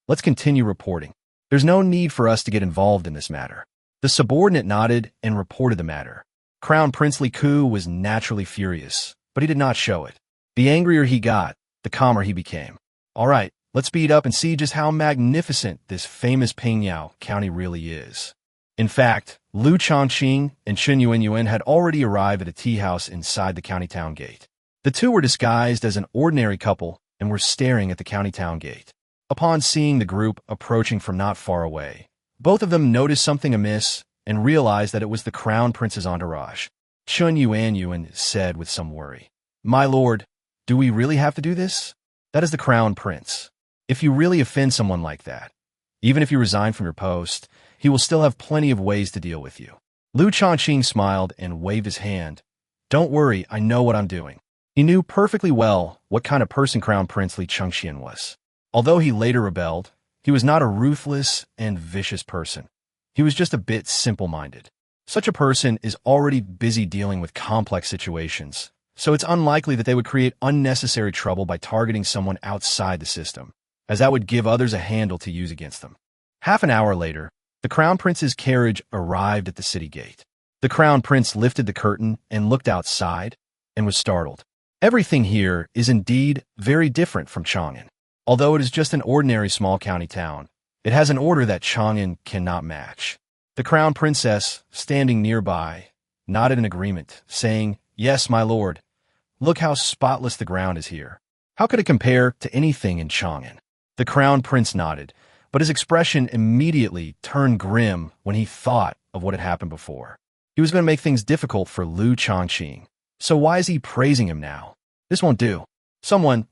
A: "Let's continue reporting. There's no need for us to get involved in this matter." The subordinate nodded and reported the matter. Crown Prince Li Ke was naturally furious, but he did not show it. The angrier he got, the calmer he became. "All right, let's speed up and see just how magnificent this famous Pingyao County really is." In fact, Liu Shaoqing and Shun Yuanyuan had already arrived at a tea house inside the county town gate. The two were disguised as an ordinary couple and were staring at the county town gate. Upon seeing the group approaching from not far away, both of them noticed something amiss and realized that it was the Crown Prince's entourage. Shun Yuanyuan said with some worry, "My lord, do we really have to do this? That is the Crown Prince. If you really offend someone like that, even if you resign from your post, he will still have plenty of ways to deal with you." Liu Shaoqing smiled and waved his hand. "Don't worry, I know what I'm doing." He knew perfectly well what kind of person Crown Prince Li Chengxian was. Although he later rebelled, he was not a ruthless and vicious person. He was just a bit simple-minded. Such a person is already busy dealing with complex situations, so it's unlikely that they would create unnecessary trouble by targeting someone outside the system, as that would give others a handle to use against them. Half an hour later, the Crown Prince's carriage arrived at the city gate. The Crown Prince lifted the curtain and looked outside and was startled. Everything here is indeed very different from Chang'an. Although it is just an ordinary small county town, it has an order that Chang'an cannot match. The Crown Princess, standing nearby, nodded in agreement, saying, "Yes, my lord. Look how spotless the ground is here. How could it compare to anything in Chang'an?" The Crown Prince nodded, but his expression immediately turned grim when he thought of what had happened before. He was going to make things difficult for Liu Shaoqing. So why is he praising him now? This won't do.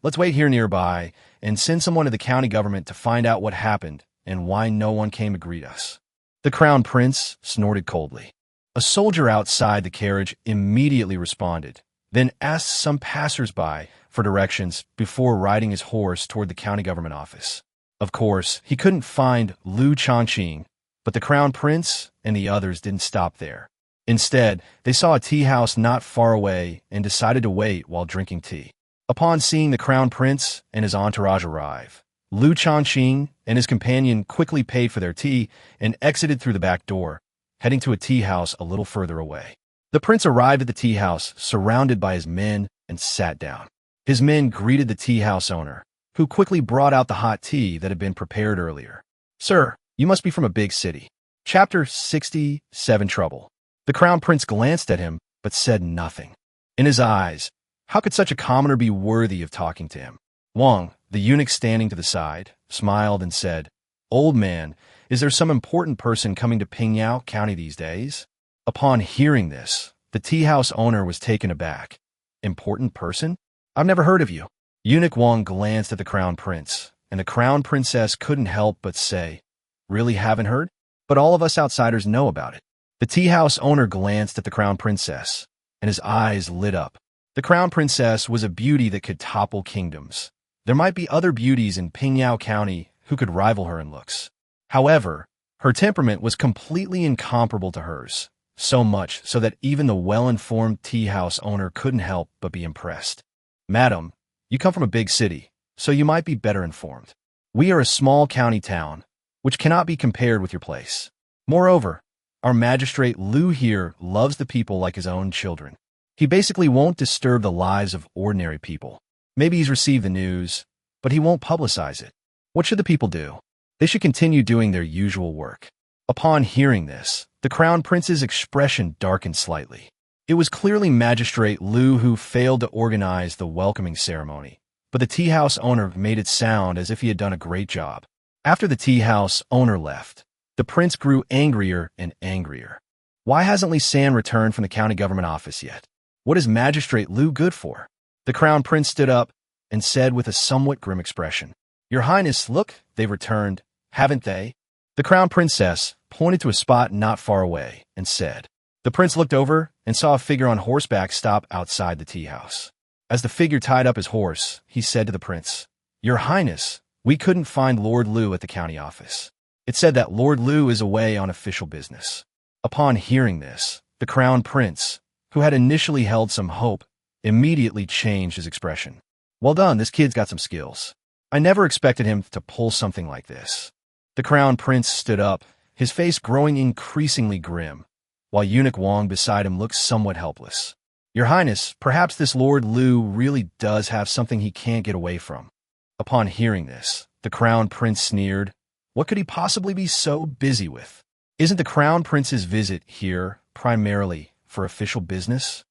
A: Let's wait here nearby and send someone to the county government to find out what happened and why no one came to greet us. The Crown Prince snorted coldly. A soldier outside the carriage immediately responded, then asked some passers-by for directions before riding his horse toward the county government office. Of course, he couldn't find Liu Shaoqing, but the Crown Prince and the others didn't stop there. Instead, they saw a tea house not far away and decided to wait while drinking tea. Upon seeing the Crown Prince and his entourage arrive, Liu Shaoqing and his companion quickly paid for their tea and exited through the back door, heading to a tea house a little further away. The prince arrived at the tea house surrounded by his men and sat down. His men greeted the tea house owner, who quickly brought out the hot tea that had been prepared earlier. "Sir, you must be from a big city." Chapter 67 Trouble. The Crown Prince glanced at him, but said nothing. In his eyes, how could such a commoner be worthy of talking to him? Wang, the eunuch standing to the side, smiled and said, "Old man, is there some important person coming to Pingyao County these days?" Upon hearing this, the tea house owner was taken aback. "Important person? I've never heard of you." Eunuch Wang glanced at the Crown Prince, and the Crown Princess couldn't help but say, "Really haven't heard? But all of us outsiders know about it." The tea house owner glanced at the Crown Princess, and his eyes lit up. The Crown Princess was a beauty that could topple kingdoms. There might be other beauties in Pingyao County who could rival her in looks. However, her temperament was completely incomparable to hers, so much so that even the well-informed tea house owner couldn't help but be impressed. "Madam, you come from a big city, so you might be better informed. We are a small county town, which cannot be compared with your place. Moreover, our magistrate Liu here loves the people like his own children. He basically won't disturb the lives of ordinary people. Maybe he's received the news, but he won't publicize it. What should the people do? They should continue doing their usual work." Upon hearing this, the Crown Prince's expression darkened slightly. It was clearly Magistrate Liu who failed to organize the welcoming ceremony, but the tea house owner made it sound as if he had done a great job. After the tea house owner left, the prince grew angrier and angrier. Why hasn't Li San returned from the county government office yet? What is Magistrate Liu good for? The Crown Prince stood up and said with a somewhat grim expression, "Your Highness, look, they've returned, haven't they?" The Crown Princess pointed to a spot not far away and said, The prince looked over and saw a figure on horseback stop outside the tea house. As the figure tied up his horse, he said to the prince, "Your Highness, we couldn't find Lord Liu at the county office. It said that Lord Liu is away on official business." Upon hearing this, the crown prince, who had initially held some hope, immediately changed his expression. "Well done, this kid's got some skills. I never expected him to pull something like this." The crown prince stood up, his face growing increasingly grim, while eunuch Wang beside him looked somewhat helpless. "Your Highness, perhaps this Lord Liu really does have something he can't get away from." Upon hearing this, the crown prince sneered. What could he possibly be so busy with? Isn't the crown prince's visit here primarily for official business?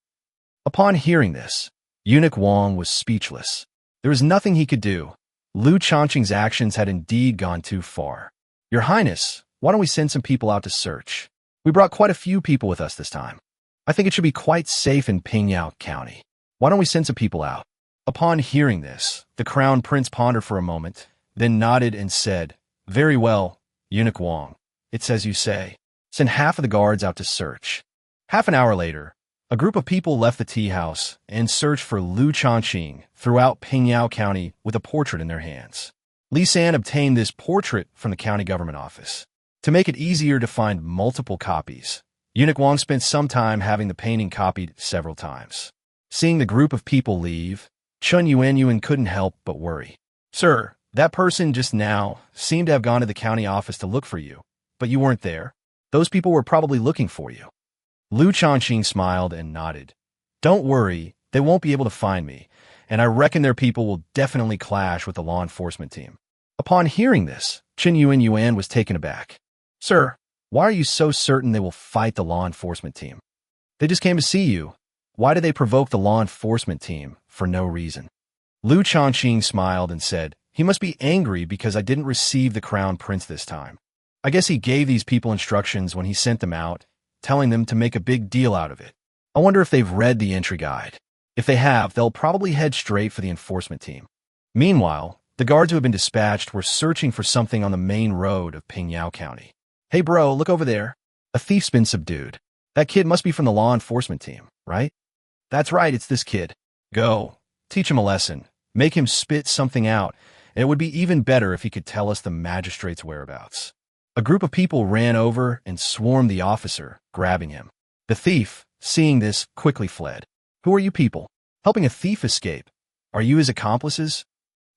A: Upon hearing this, eunuch Wang was speechless. There was nothing he could do. Liu Shaoqing's actions had indeed gone too far. "Your Highness, why don't we send some people out to search? We brought quite a few people with us this time. I think it should be quite safe in Pingyao County. Why don't we send some people out?" Upon hearing this, the crown prince pondered for a moment, then nodded and said, "Very well, eunuch Wang. It's as you say. Send half of the guards out to search." Half an hour later, a group of people left the tea house and searched for Liu Shaoqing throughout Pingyao County with a portrait in their hands. Li San obtained this portrait from the county government office. To make it easier to find multiple copies, eunuch Wang spent some time having the painting copied several times. Seeing the group of people leave, Chun Yuanyuan couldn't help but worry. "Sir, that person just now seemed to have gone to the county office to look for you, but you weren't there. Those people were probably looking for you." Liu Shaoqing smiled and nodded. "Don't worry, they won't be able to find me, and I reckon their people will definitely clash with the law enforcement team." Upon hearing this, Chen Yuan was taken aback. "Sir, why are you so certain they will fight the law enforcement team? They just came to see you. Why did they provoke the law enforcement team for no reason?" Liu Shaoqing smiled and said, "He must be angry because I didn't receive the crown prince this time. I guess he gave these people instructions when he sent them out, telling them to make a big deal out of it. I wonder if they've read the entry guide. If they have, they'll probably head straight for the enforcement team." Meanwhile, the guards who had been dispatched were searching for something on the main road of Pingyao County. "Hey bro, look over there. A thief's been subdued. That kid must be from the law enforcement team, right?" "That's right, it's this kid. Go. Teach him a lesson. Make him spit something out, and it would be even better if he could tell us the magistrate's whereabouts." A group of people ran over and swarmed the officer, grabbing him. The thief, seeing this, quickly fled. "Who are you people? Helping a thief escape? Are you his accomplices?"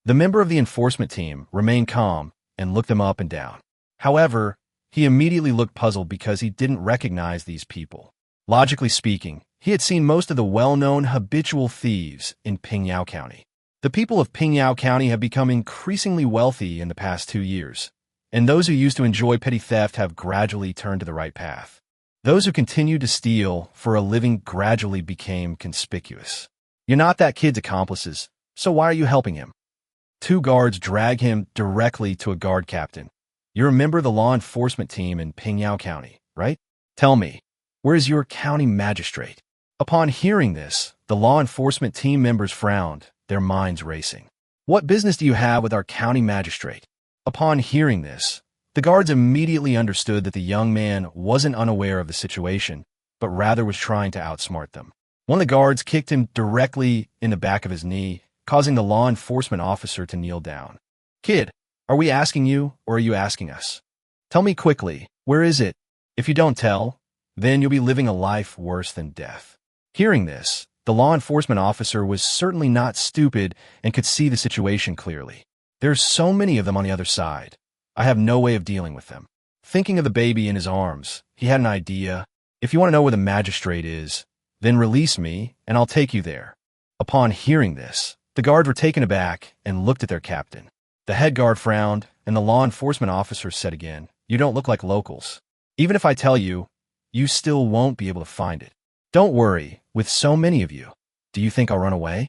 A: The member of the enforcement team remained calm and looked them up and down. However, he immediately looked puzzled because he didn't recognize these people. Logically speaking, he had seen most of the well-known habitual thieves in Pingyao County. The people of Pingyao County have become increasingly wealthy in the past 2 years, and those who used to enjoy petty theft have gradually turned to the right path. Those who continued to steal for a living gradually became conspicuous. "You're not that kid's accomplices, so why are you helping him?" 2 guards drag him directly to a guard captain. "You're a member of the law enforcement team in Pingyao County, right? Tell me, where is your county magistrate?" Upon hearing this, the law enforcement team members frowned, their minds racing. "What business do you have with our county magistrate?" Upon hearing this, the guards immediately understood that the young man wasn't unaware of the situation, but rather was trying to outsmart them. One of the guards kicked him directly in the back of his knee, causing the law enforcement officer to kneel down. "Kid, are we asking you, or are you asking us? Tell me quickly, where is it? If you don't tell, then you'll be living a life worse than death." Hearing this, the law enforcement officer was certainly not stupid and could see the situation clearly. "There's so many of them on the other side. I have no way of dealing with them." Thinking of the baby in his arms, he had an idea. "If you want to know where the magistrate is, then release me, and I'll take you there." Upon hearing this, the guards were taken aback and looked at their captain. The head guard frowned, and the law enforcement officer said again, "You don't look like locals. Even if I tell you, you still won't be able to find it. Don't worry, with so many of you. Do you think I'll run away?"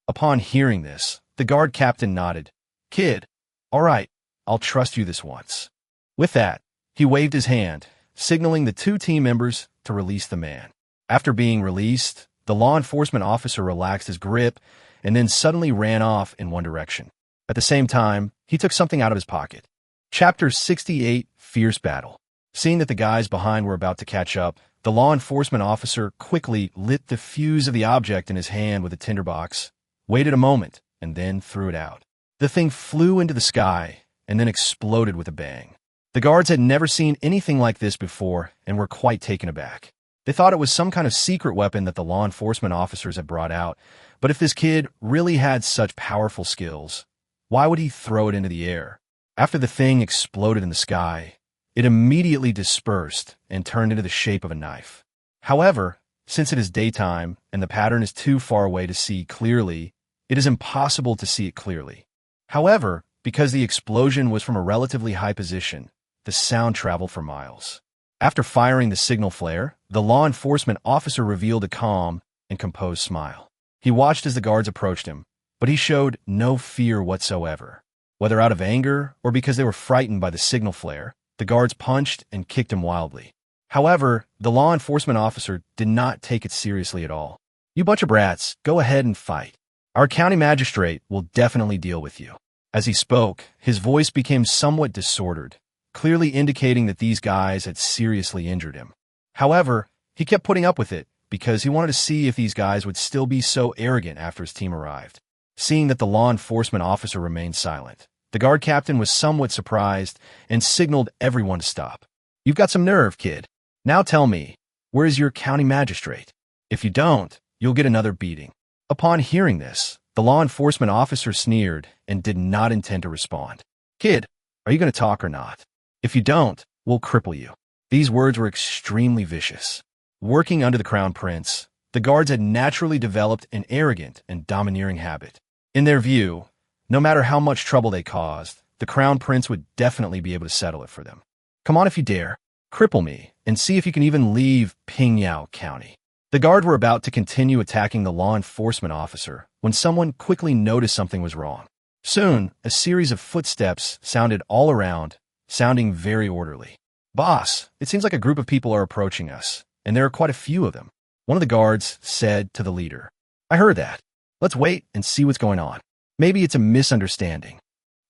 A: Upon hearing this, the guard captain nodded. "Kid, all right, I'll trust you this once." With that, he waved his hand, signaling the 2 team members to release the man. After being released, the law enforcement officer relaxed his grip and then suddenly ran off in one direction. At the same time, he took something out of his pocket. Chapter 68, Fierce Battle. Seeing that the guys behind were about to catch up, the law enforcement officer quickly lit the fuse of the object in his hand with a tinderbox, waited a moment, and then threw it out. The thing flew into the sky and then exploded with a bang. The guards had never seen anything like this before and were quite taken aback. They thought it was some kind of secret weapon that the law enforcement officers had brought out, but if this kid really had such powerful skills, why would he throw it into the air? After the thing exploded in the sky, it immediately dispersed and turned into the shape of a knife. However, since it is daytime and the pattern is too far away to see clearly, it is impossible to see it clearly. However, because the explosion was from a relatively high position, the sound traveled for miles. After firing the signal flare, the law enforcement officer revealed a calm and composed smile. He watched as the guards approached him, but he showed no fear whatsoever. Whether out of anger or because they were frightened by the signal flare, the guards punched and kicked him wildly. However, the law enforcement officer did not take it seriously at all. "You bunch of brats, go ahead and fight. Our county magistrate will definitely deal with you." As he spoke, his voice became somewhat disordered, clearly indicating that these guys had seriously injured him. However, he kept putting up with it because he wanted to see if these guys would still be so arrogant after his team arrived. Seeing that the law enforcement officer remained silent, the guard captain was somewhat surprised and signaled everyone to stop. "You've got some nerve, kid. Now tell me, where is your county magistrate? If you don't, you'll get another beating." Upon hearing this, the law enforcement officer sneered and did not intend to respond. "Kid, are you going to talk or not? If you don't, we'll cripple you." These words were extremely vicious. Working under the crown prince, the guards had naturally developed an arrogant and domineering habit. In their view, no matter how much trouble they caused, the crown prince would definitely be able to settle it for them. "Come on if you dare. Cripple me, and see if you can even leave Pingyao County." The guard were about to continue attacking the law enforcement officer when someone quickly noticed something was wrong. Soon, a series of footsteps sounded all around, sounding very orderly. "Boss, it seems like a group of people are approaching us, and there are quite a few of them," one of the guards said to the leader. "I heard that. Let's wait and see what's going on. Maybe it's a misunderstanding."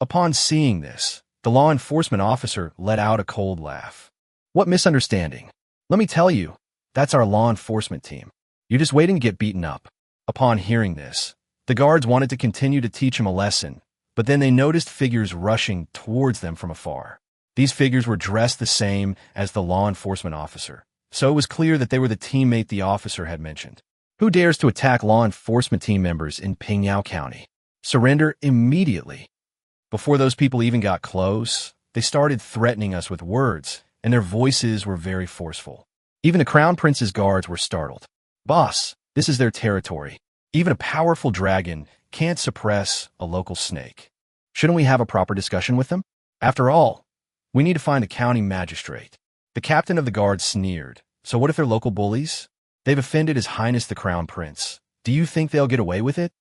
A: Upon seeing this, the law enforcement officer let out a cold laugh. "What misunderstanding? Let me tell you, that's our law enforcement team. You're just waiting to get beaten up." Upon hearing this, the guards wanted to continue to teach him a lesson, but then they noticed figures rushing towards them from afar. These figures were dressed the same as the law enforcement officer, so it was clear that they were the teammate the officer had mentioned. "Who dares to attack law enforcement team members in Pingyao County? Surrender immediately." Before those people even got close, they started threatening us with words, and their voices were very forceful. Even the crown prince's guards were startled. "Boss, this is their territory. Even a powerful dragon can't suppress a local snake. Shouldn't we have a proper discussion with them? After all, we need to find a county magistrate." The captain of the guard sneered. "So what if they're local bullies? They've offended His Highness the Crown Prince. Do you think they'll get away with it?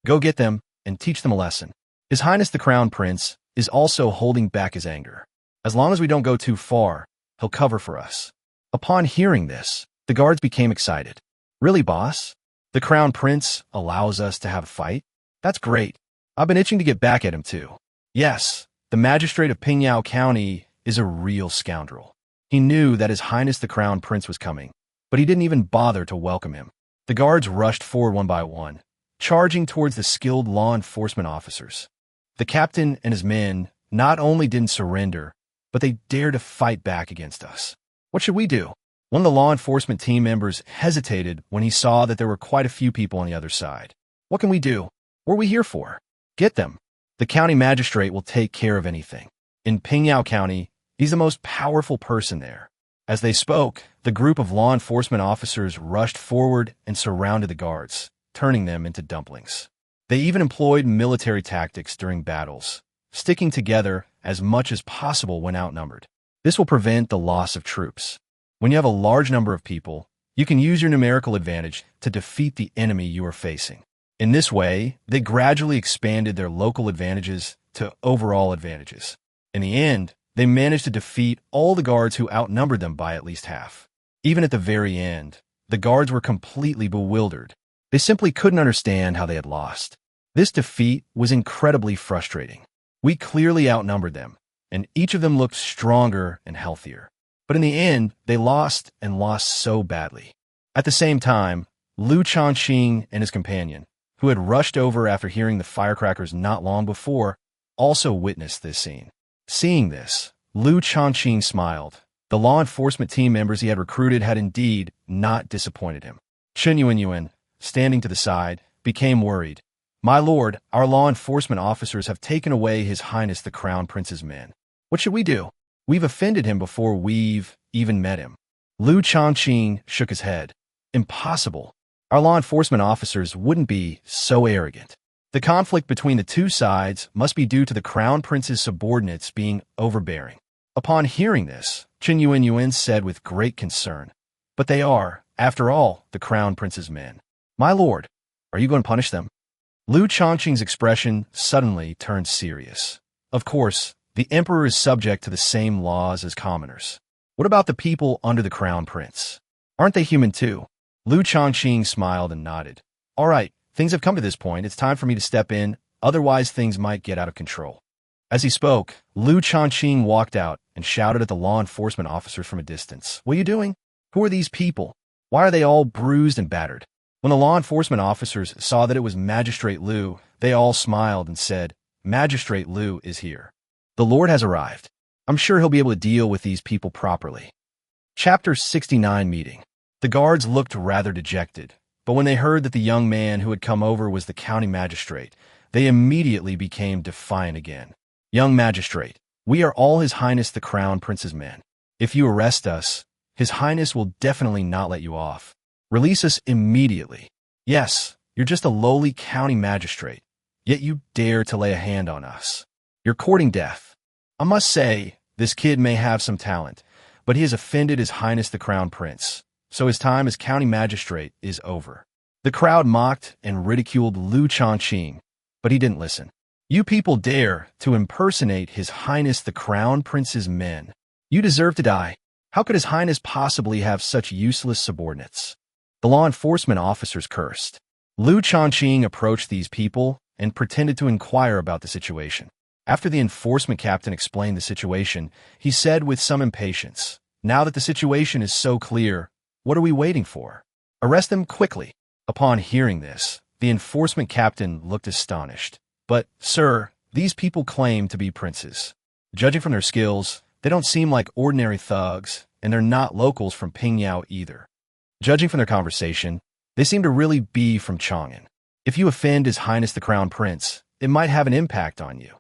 A: Go get them and teach them a lesson. His Highness the Crown Prince is also holding back his anger. As long as we don't go too far, he'll cover for us." Upon hearing this, the guards became excited. "Really, boss? The Crown Prince allows us to have a fight? That's great. I've been itching to get back at him too." Yes, the magistrate of Pingyao County is a real scoundrel. He knew that His Highness the Crown Prince was coming, but he didn't even bother to welcome him. The guards rushed forward one by one, charging towards the skilled law enforcement officers. The captain and his men not only didn't surrender, but they dared to fight back against us. "What should we do?" One of the law enforcement team members hesitated when he saw that there were quite a few people on the other side. "What can we do? What are we here for?" "Get them. The county magistrate will take care of anything. In Pingyao County, he's the most powerful person there." As they spoke, the group of law enforcement officers rushed forward and surrounded the guards, turning them into dumplings. They even employed military tactics during battles, sticking together as much as possible when outnumbered. This will prevent the loss of troops. When you have a large number of people, you can use your numerical advantage to defeat the enemy you are facing. In this way, they gradually expanded their local advantages to overall advantages. In the end, they managed to defeat all the guards who outnumbered them by at least half. Even at the very end, the guards were completely bewildered. They simply couldn't understand how they had lost. This defeat was incredibly frustrating. We clearly outnumbered them, and each of them looked stronger and healthier. But in the end, they lost and lost so badly. At the same time, Liu Shaoqing and his companion, who had rushed over after hearing the firecrackers not long before, also witnessed this scene. Seeing this, Liu Shaoqing smiled. The law enforcement team members he had recruited had indeed not disappointed him. Chen Yuanyuan, standing to the side, became worried. "My lord, our law enforcement officers have taken away His Highness the Crown Prince's men. What should we do? We've offended him before we've even met him." Liu Shaoqing shook his head. "Impossible. Our law enforcement officers wouldn't be so arrogant. The conflict between the two sides must be due to the Crown Prince's subordinates being overbearing." Upon hearing this, Chen Yuanyuan said with great concern, "But they are, after all, the Crown Prince's men. My lord, are you going to punish them?" Liu Shaoqing's expression suddenly turned serious. "Of course, the emperor is subject to the same laws as commoners. What about the people under the Crown Prince? Aren't they human too?" Liu Shaoqing smiled and nodded. "All right, things have come to this point. It's time for me to step in, otherwise things might get out of control." As he spoke, Liu Shaoqing walked out and shouted at the law enforcement officers from a distance. "What are you doing? Who are these people? Why are they all bruised and battered?" When the law enforcement officers saw that it was Magistrate Liu, they all smiled and said, "Magistrate Liu is here. The Lord has arrived. I'm sure he'll be able to deal with these people properly." Chapter 69 Meeting. The guards looked rather dejected, but when they heard that the young man who had come over was the county magistrate, they immediately became defiant again. "Young magistrate, we are all His Highness the Crown Prince's men. If you arrest us, His Highness will definitely not let you off. Release us immediately. Yes, you're just a lowly county magistrate, yet you dare to lay a hand on us. You're courting death. I must say, this kid may have some talent, but he has offended His Highness the Crown Prince, so his time as county magistrate is over." The crowd mocked and ridiculed Liu Shaoqing, but he didn't listen. "You people dare to impersonate His Highness the Crown Prince's men. You deserve to die. How could His Highness possibly have such useless subordinates?" The law enforcement officers cursed. Liu Shaoqing approached these people and pretended to inquire about the situation. After the enforcement captain explained the situation, he said with some impatience, "Now that the situation is so clear, what are we waiting for? Arrest them quickly." Upon hearing this, the enforcement captain looked astonished. "But, sir, these people claim to be princes. Judging from their skills, they don't seem like ordinary thugs, and they're not locals from Pingyao either. Judging from their conversation, they seem to really be from Chang'an. If you offend His Highness the Crown Prince, it might have an impact on you."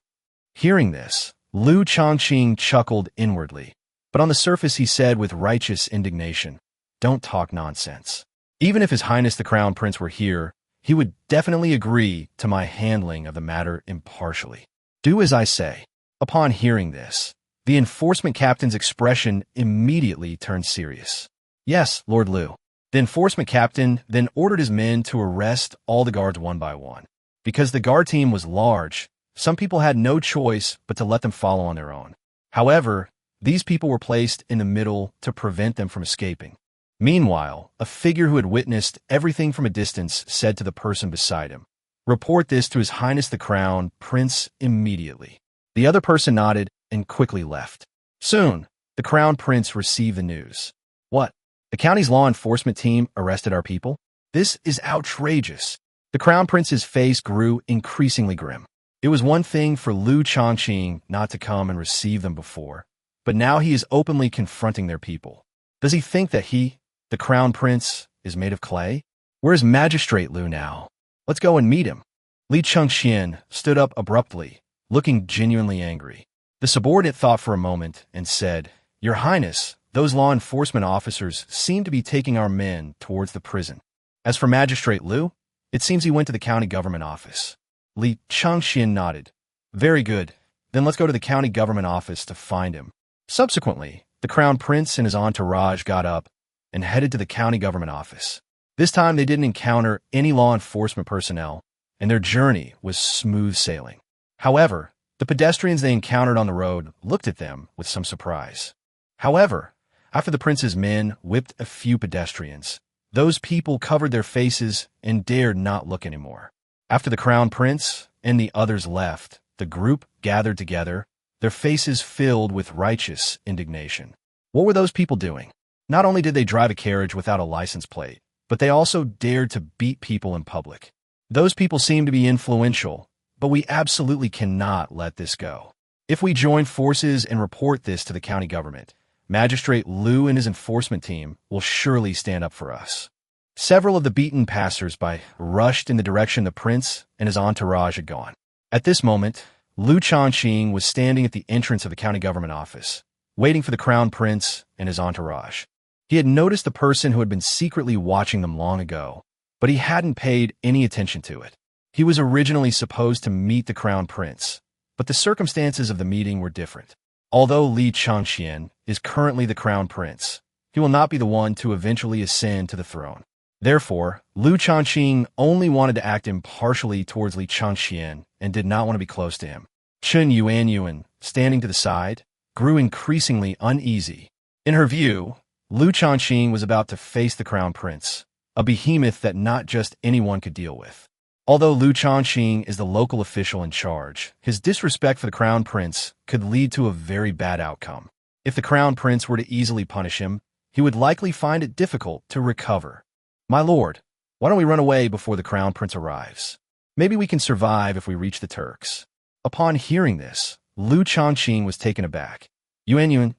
A: Hearing this, Liu Shaoqing chuckled inwardly, but on the surface he said with righteous indignation, "Don't talk nonsense. Even if His Highness the Crown Prince were here, he would definitely agree to my handling of the matter impartially. Do as I say." Upon hearing this, the enforcement captain's expression immediately turned serious. "Yes, Lord Liu." The enforcement captain then ordered his men to arrest all the guards one by one. Because the guard team was large, some people had no choice but to let them follow on their own. However, these people were placed in the middle to prevent them from escaping. Meanwhile, a figure who had witnessed everything from a distance said to the person beside him, "Report this to His Highness the Crown Prince immediately." The other person nodded and quickly left. Soon, the Crown Prince received the news. "What? The county's law enforcement team arrested our people? This is outrageous." The Crown Prince's face grew increasingly grim. It was one thing for Liu Shaoqing not to come and receive them before, but now he is openly confronting their people. Does he think that he, the Crown Prince, is made of clay? Where's Magistrate Liu now? Let's go and meet him. Li Chengxian stood up abruptly, looking genuinely angry. The subordinate thought for a moment and said, "Your Highness, those law enforcement officers seem to be taking our men towards the prison. As for Magistrate Liu, it seems he went to the county government office." Li Chengxian nodded. "Very good. Then let's go to the county government office to find him." Subsequently, the Crown Prince and his entourage got up and headed to the county government office. This time they didn't encounter any law enforcement personnel, and their journey was smooth sailing. However, the pedestrians they encountered on the road looked at them with some surprise. However, after the prince's men whipped a few pedestrians, those people covered their faces and dared not look anymore. After the Crown Prince and the others left, the group gathered together, their faces filled with righteous indignation. What were those people doing? Not only did they drive a carriage without a license plate, but they also dared to beat people in public. Those people seem to be influential, but we absolutely cannot let this go. If we join forces and report this to the county government, Magistrate Liu and his enforcement team will surely stand up for us. Several of the beaten passers-by rushed in the direction the prince and his entourage had gone. At this moment, Liu Shaoqing was standing at the entrance of the county government office, waiting for the crown prince and his entourage. He had noticed the person who had been secretly watching them long ago, but he hadn't paid any attention to it. He was originally supposed to meet the crown prince, but the circumstances of the meeting were different. Although Li Changxian is currently the crown prince, he will not be the one to eventually ascend to the throne. Therefore, Liu Shaoqing only wanted to act impartially towards Li Changxian and did not want to be close to him. Chen Yuanyuan, standing to the side, grew increasingly uneasy. In her view, Liu Shaoqing was about to face the crown prince, a behemoth that not just anyone could deal with. Although Liu Shaoqing is the local official in charge, his disrespect for the crown prince could lead to a very bad outcome. If the crown prince were to easily punish him, he would likely find it difficult to recover. My lord, why don't we run away before the crown prince arrives? Maybe we can survive if we reach the Turks. Upon hearing this, Liu Shaoqing was taken aback. Yuanyuan,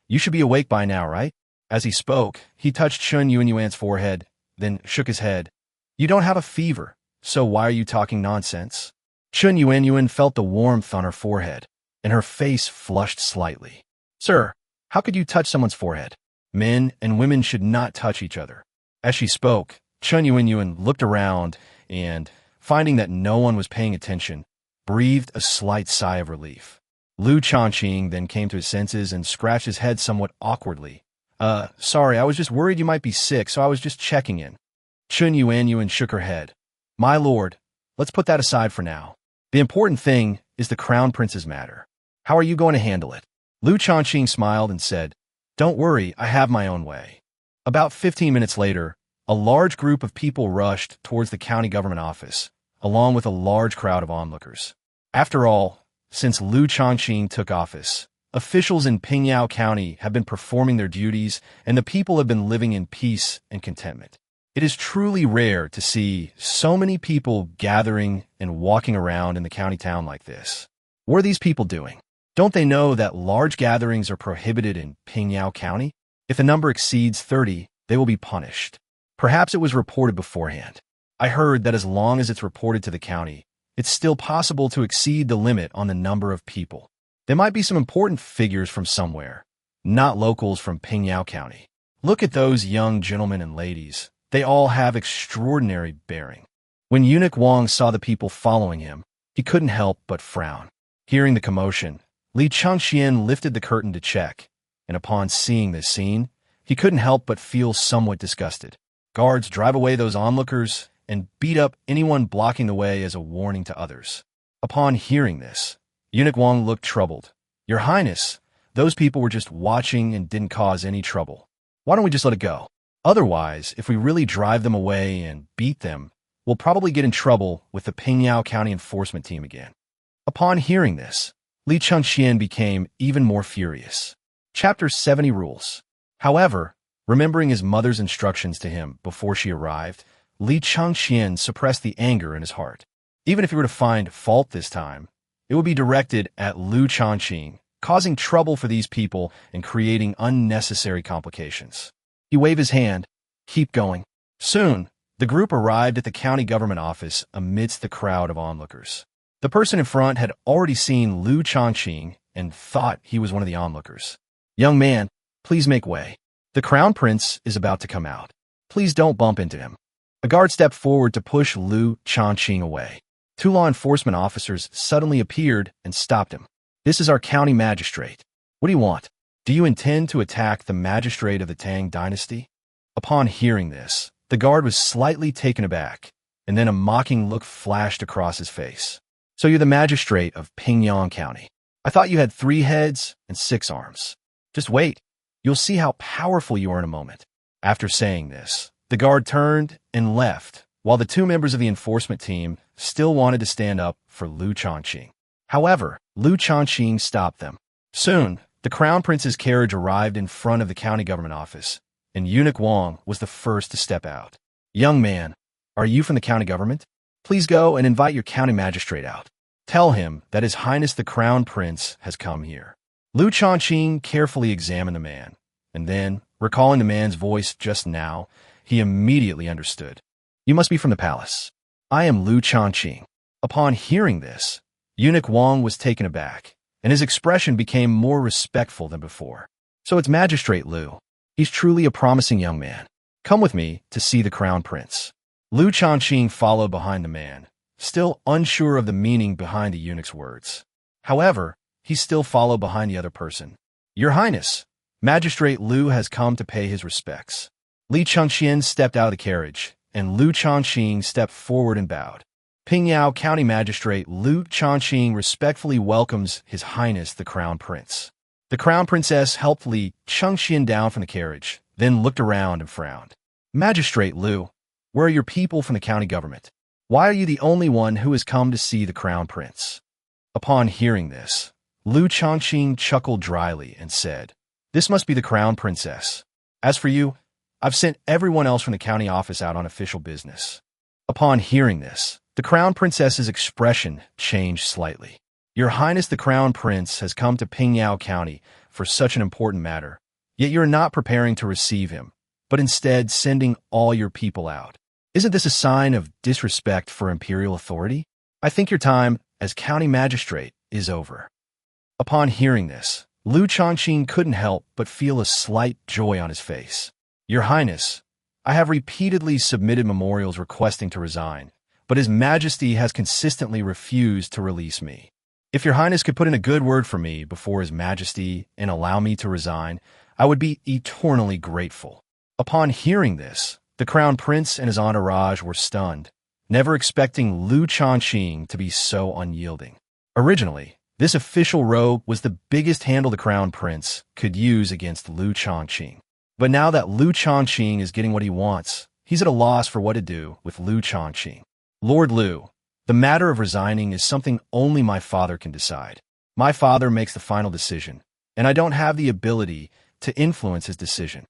A: you should be awake by now, right? As he spoke, he touched Chen Yuanyuan's forehead, then shook his head. You don't have a fever, so why are you talking nonsense? Chen Yuanyuan felt the warmth on her forehead, and her face flushed slightly. Sir, how could you touch someone's forehead? Men and women should not touch each other. As she spoke, Chen Yuanyuan looked around and, finding that no one was paying attention, breathed a slight sigh of relief. Liu Shaoqing then came to his senses and scratched his head somewhat awkwardly. Sorry, I was just worried you might be sick, so I was just checking in. Chen Yuanyuan shook her head. My lord, let's put that aside for now. The important thing is the crown prince's matter. How are you going to handle it? Liu Shaoqing smiled and said, Don't worry, I have my own way. About 15 minutes later, a large group of people rushed towards the county government office, along with a large crowd of onlookers. After all, since Liu Shaoqing took office, officials in Pingyao County have been performing their duties and the people have been living in peace and contentment. It is truly rare to see so many people gathering and walking around in the county town like this. What are these people doing? Don't they know that large gatherings are prohibited in Pingyao County? If the number exceeds 30, they will be punished. Perhaps it was reported beforehand. I heard that as long as it's reported to the county, it's still possible to exceed the limit on the number of people. There might be some important figures from somewhere, not locals from Pingyao County. Look at those young gentlemen and ladies. They all have extraordinary bearing. When Eunuch Wang saw the people following him, he couldn't help but frown. Hearing the commotion, Li Changxian lifted the curtain to check, and upon seeing this scene, he couldn't help but feel somewhat disgusted. Guards drive away those onlookers and beat up anyone blocking the way as a warning to others. Upon hearing this, Eunuch Wang looked troubled. Your Highness, those people were just watching and didn't cause any trouble. Why don't we just let it go? Otherwise, if we really drive them away and beat them, we'll probably get in trouble with the Pingyao County enforcement team again. Upon hearing this, Li Changxian became even more furious. Chapter 70 Rules. However, remembering his mother's instructions to him before she arrived, Li Changxian suppressed the anger in his heart. Even if he were to find fault this time, it would be directed at Liu Shaoqing, causing trouble for these people and creating unnecessary complications. He waved his hand. Keep going. Soon, the group arrived at the county government office amidst the crowd of onlookers. The person in front had already seen Liu Shaoqing and thought he was one of the onlookers. Young man, please make way. The crown prince is about to come out. Please don't bump into him. A guard stepped forward to push Liu Shaoqing away. Two law enforcement officers suddenly appeared and stopped him. This is our county magistrate. What do you want? Do you intend to attack the magistrate of the Tang Dynasty? Upon hearing this, the guard was slightly taken aback, and then a mocking look flashed across his face. So you're the magistrate of Pingyang County. I thought you had 3 heads and 6 arms. Just wait. You'll see how powerful you are in a moment. After saying this, the guard turned and left, while the 2 members of the enforcement team still wanted to stand up for Liu Shaoqing. However, Liu Shaoqing stopped them. Soon, The crown prince's carriage arrived in front of the county government office, and Eunuch Wang was the first to step out. "Young man, are you from the county government? Please go and invite your county magistrate out. Tell him that His Highness the Crown Prince has come here." Liu Shaoqing carefully examined the man, and then, recalling the man's voice just now, he immediately understood. "You must be from the palace. I am Liu Shaoqing." Upon hearing this, Eunuch Wang was taken aback, and his expression became more respectful than before. "So it's Magistrate Liu. He's truly a promising young man. Come with me to see the Crown Prince." Liu Shaoqing followed behind the man, still unsure of the meaning behind the eunuch's words. However, he still followed behind the other person. "Your Highness, Magistrate Liu has come to pay his respects." Li Chengxian stepped out of the carriage, and Liu Shaoqing stepped forward and bowed. Pingyao County Magistrate Liu Shaoqing respectfully welcomes His Highness the Crown Prince. The Crown Princess helped Li Chengxian down from the carriage, then looked around and frowned. "Magistrate Liu, where are your people from the county government? Why are you the only one who has come to see the Crown Prince?" Upon hearing this, Liu Chengxian chuckled dryly and said, "This must be the Crown Princess. As for you, I've sent everyone else from the county office out on official business." Upon hearing this, the Crown Princess's expression changed slightly. "Your Highness the Crown Prince has come to Pingyao County for such an important matter, yet you're not preparing to receive him, but instead sending all your people out. Isn't this a sign of disrespect for imperial authority? I think your time as county magistrate is over." Upon hearing this, Liu Chengxian couldn't help but feel a slight joy on his face. "Your Highness, I have repeatedly submitted memorials requesting to resign, but His Majesty has consistently refused to release me. If your Highness could put in a good word for me before His Majesty and allow me to resign, I would be eternally grateful." Upon hearing this, the Crown Prince and his entourage were stunned, never expecting Liu Chengxian to be so unyielding. Originally, this official robe was the biggest handle the Crown Prince could use against Liu Chengxian. But now that Liu Chengxian is getting what he wants, he's at a loss for what to do with Liu Chengxian. "Lord Liu, the matter of resigning is something only my father can decide. My father makes the final decision, and I don't have the ability to influence his decision."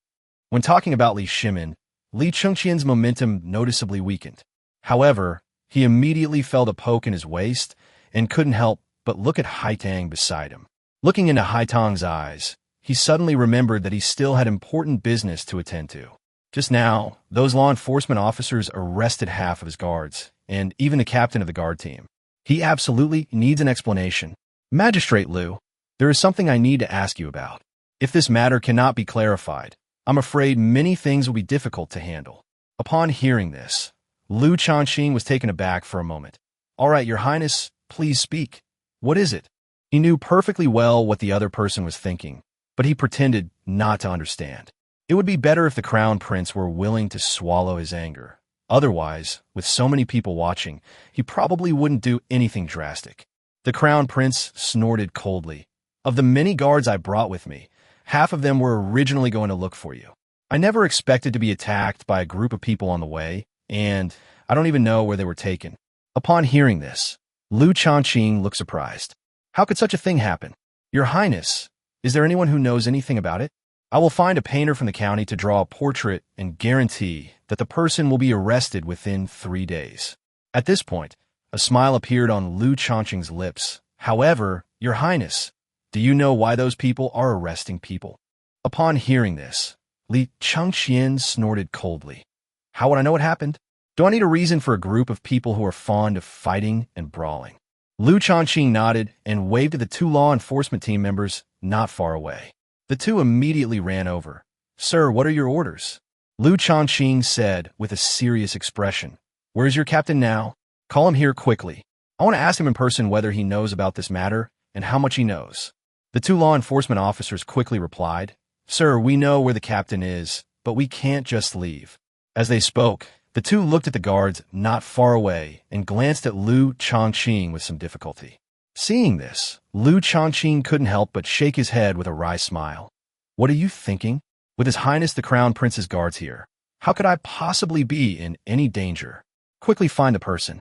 A: When talking about Li Shimin, Li Chengxian's momentum noticeably weakened. However, he immediately felt a poke in his waist and couldn't help but look at Haitang beside him. Looking into Haitang's eyes, he suddenly remembered that he still had important business to attend to. Just now, those law enforcement officers arrested half of his guards, and even the captain of the guard team. He absolutely needs an explanation. "Magistrate Liu, there is something I need to ask you about. If this matter cannot be clarified, I'm afraid many things will be difficult to handle." Upon hearing this, Liu Chengxian was taken aback for a moment. "All right, Your Highness, please speak. What is it?" He knew perfectly well what the other person was thinking, but he pretended not to understand. It would be better if the Crown Prince were willing to swallow his anger. Otherwise, with so many people watching, he probably wouldn't do anything drastic. The Crown Prince snorted coldly. "Of the many guards I brought with me, half of them were originally going to look for you. I never expected to be attacked by a group of people on the way, and I don't even know where they were taken." Upon hearing this, Liu Chengxian looked surprised. "How could such a thing happen? Your Highness, is there anyone who knows anything about it? I will find a painter from the county to draw a portrait and guarantee that the person will be arrested within 3 days." At this point, a smile appeared on Liu Chengxian's lips. "However, Your Highness, do you know why those people are arresting people?" Upon hearing this, Li Chengxian snorted coldly. "How would I know what happened? Do I need a reason for a group of people who are fond of fighting and brawling?" Liu Chengxian nodded and waved to the 2 law enforcement team members not far away. The 2 immediately ran over. "Sir, what are your orders?" Liu Chengxian said with a serious expression. "Where's your captain now? Call him here quickly. I want to ask him in person whether he knows about this matter and how much he knows." The 2 law enforcement officers quickly replied, "Sir, we know where the captain is, but we can't just leave." As they spoke, the 2 looked at the guards not far away and glanced at Liu Chengxian with some difficulty. Seeing this, Liu Chengxian couldn't help but shake his head with a wry smile. "What are you thinking? With His Highness the Crown Prince's guards here, how could I possibly be in any danger? Quickly find the person."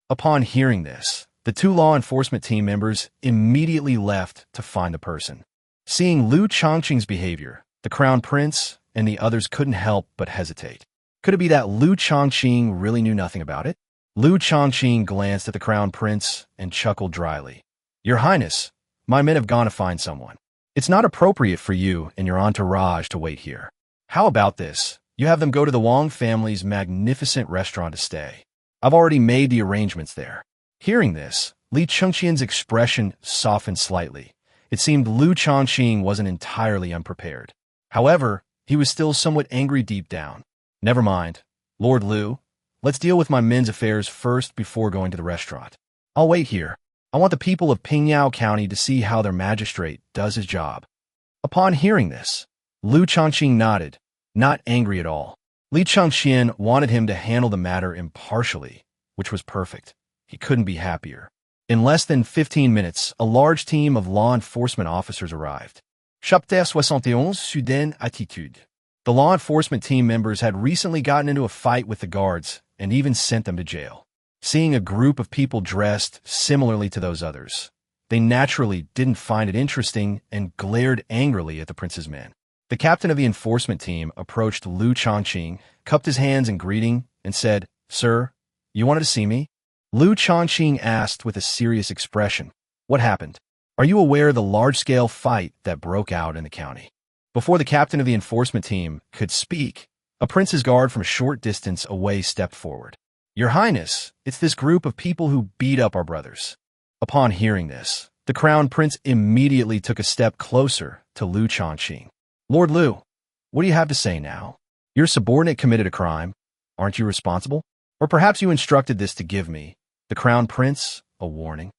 A: Upon hearing this, the 2 law enforcement team members immediately left to find the person. Seeing Liu Shaoqing's behavior, the crown prince and the others couldn't help but hesitate. Could it be that Liu Shaoqing really knew nothing about it? Liu Shaoqing glanced at the crown prince and chuckled dryly. Your Highness, my men have gone to find someone. It's not appropriate for you and your entourage to wait here. How about this? You have them go to the Wang family's magnificent restaurant to stay. I've already made the arrangements there. Hearing this, Li Chengqian's expression softened slightly. It seemed Liu Shaoqing wasn't entirely unprepared. However, he was still somewhat angry deep down. Never mind, Lord Liu. Let's deal with my men's affairs first before going to the restaurant. I'll wait here. I want the people of Pingyao County to see how their magistrate does his job. Upon hearing this, Liu Shaoqing nodded, not angry at all. Li Chengqian wanted him to handle the matter impartially, which was perfect. He couldn't be happier. In less than 15 minutes, a large team of law enforcement officers arrived. Chapitre 71 Soudaine Attitude. The law enforcement team members had recently gotten into a fight with the guards and even sent them to jail. Seeing a group of people dressed similarly to those others, they naturally didn't find it interesting and glared angrily at the prince's men. The captain of the enforcement team approached Liu Shaoqing, cupped his hands in greeting, and said, Sir, you wanted to see me? Liu Shaoqing asked with a serious expression, What happened? Are you aware of the large-scale fight that broke out in the county? Before the captain of the enforcement team could speak, a prince's guard from a short distance away stepped forward. Your Highness, it's this group of people who beat up our brothers. Upon hearing this, the crown prince immediately took a step closer to Liu Shaoqing. Lord Liu, what do you have to say now? Your subordinate committed a crime. Aren't you responsible? Or perhaps you instructed this to give me, the crown prince, a warning?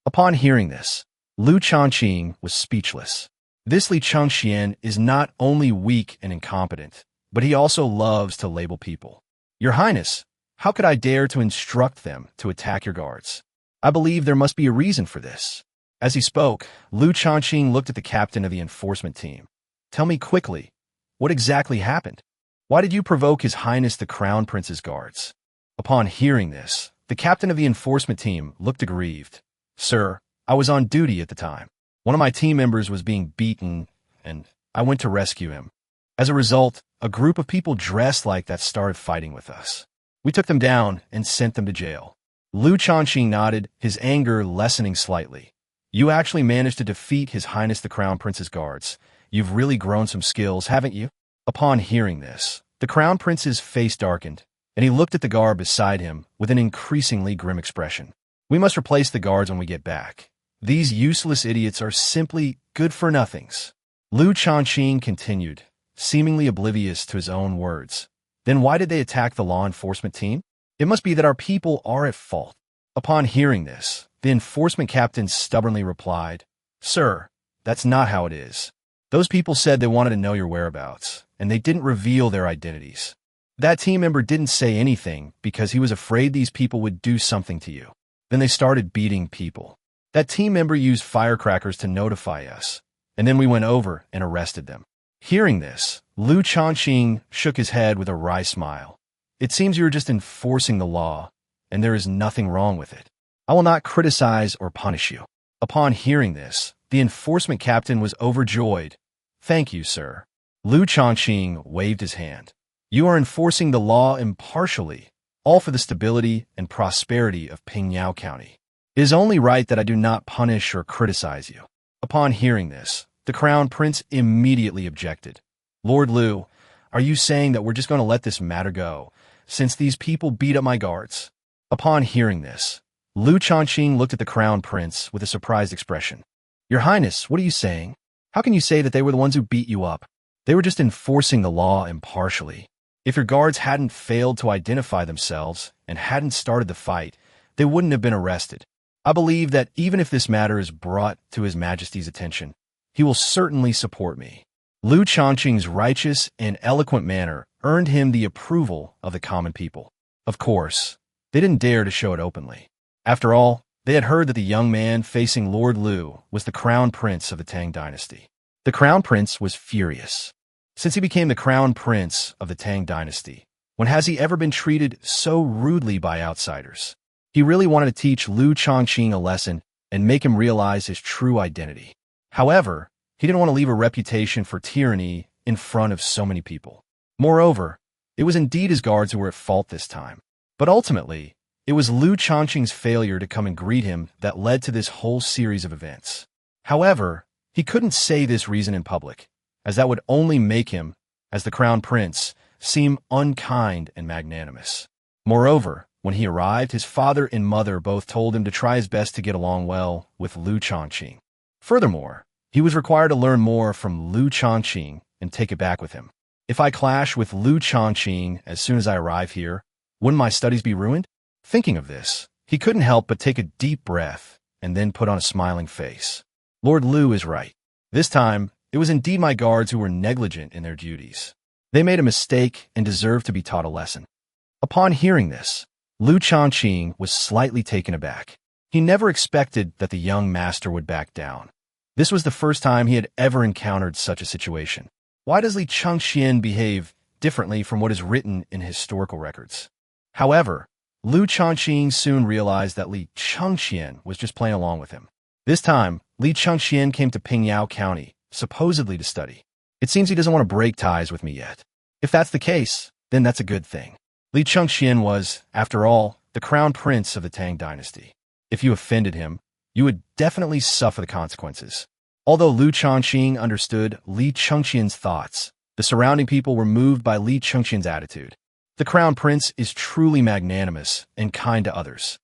A: Upon hearing this, Liu Shaoqing was speechless. This Li Chengqian is not only weak and incompetent, but he also loves to label people. Your Highness, how could I dare to instruct them to attack your guards? I believe there must be a reason for this. As he spoke, Liu Shaoqing looked at the captain of the enforcement team. Tell me quickly, what exactly happened? Why did you provoke His Highness the Crown Prince's guards? Upon hearing this, the captain of the enforcement team looked aggrieved. Sir, I was on duty at the time. One of my team members was being beaten, and I went to rescue him. As a result, a group of people dressed like that started fighting with us. We took them down and sent them to jail. Liu Shaoqing nodded, his anger lessening slightly. You actually managed to defeat His Highness the Crown Prince's guards. You've really grown some skills, haven't you? Upon hearing this, the Crown Prince's face darkened, and he looked at the guard beside him with an increasingly grim expression. We must replace the guards when we get back. These useless idiots are simply good-for-nothings. Liu Shaoqing continued, seemingly oblivious to his own words. Then why did they attack the law enforcement team? It must be that our people are at fault. Upon hearing this, the enforcement captain stubbornly replied, Sir, that's not how it is. Those people said they wanted to know your whereabouts, and they didn't reveal their identities. That team member didn't say anything because he was afraid these people would do something to you. Then they started beating people. That team member used firecrackers to notify us, and then we went over and arrested them. Hearing this, Liu Shaoqing shook his head with a wry smile. It seems you are just enforcing the law, and there is nothing wrong with it. I will not criticize or punish you. Upon hearing this, the enforcement captain was overjoyed. Thank you, sir. Liu Shaoqing waved his hand. You are enforcing the law impartially, all for the stability and prosperity of Pingyao County. It is only right that I do not punish or criticize you. Upon hearing this, the Crown Prince immediately objected. Lord Liu, are you saying that we're just going to let this matter go, since these people beat up my guards? Upon hearing this, Liu Shaoqing looked at the Crown Prince with a surprised expression. Your Highness, what are you saying? How can you say that they were the ones who beat you up? They were just enforcing the law impartially. If your guards hadn't failed to identify themselves and hadn't started the fight, they wouldn't have been arrested. I believe that even if this matter is brought to His Majesty's attention, he will certainly support me. Liu Shaoqing's righteous and eloquent manner earned him the approval of the common people. Of course, they didn't dare to show it openly. After all, they had heard that the young man facing Lord Liu was the Crown Prince of the Tang Dynasty. The Crown Prince was furious. Since he became the Crown Prince of the Tang Dynasty, when has he ever been treated so rudely by outsiders? He really wanted to teach Liu Shaoqing a lesson and make him realize his true identity. However, He didn't want to leave a reputation for tyranny in front of so many people. Moreover, it was indeed his guards who were at fault this time. But ultimately, it was Liu Shaoqing's failure to come and greet him that led to this whole series of events. However, he couldn't say this reason in public, as that would only make him, as the crown prince, seem unkind and magnanimous. Moreover, when he arrived, his father and mother both told him to try his best to get along well with Liu Shaoqing. Furthermore, he was required to learn more from Liu Shaoqing and take it back with him. If I clash with Liu Shaoqing as soon as I arrive here, wouldn't my studies be ruined? Thinking of this, he couldn't help but take a deep breath and then put on a smiling face. Lord Liu is right. This time, it was indeed my guards who were negligent in their duties. They made a mistake and deserved to be taught a lesson. Upon hearing this, Liu Shaoqing was slightly taken aback. He never expected that the young master would back down. This was the first time he had ever encountered such a situation. Why does Li Chengxian behave differently from what is written in historical records? However, Liu Shaoqing soon realized that Li Chengxian was just playing along with him. This time, Li Chengxian came to Pingyao County, supposedly to study. It seems he doesn't want to break ties with me yet. If that's the case, then that's a good thing. Li Chengxian was, after all, the crown prince of the Tang Dynasty. If you offended him, you would definitely suffer the consequences. Although Liu Shaoqing understood Li Chengxian's thoughts, the surrounding people were moved by Li Chengxian's attitude. The crown prince is truly magnanimous and kind to others.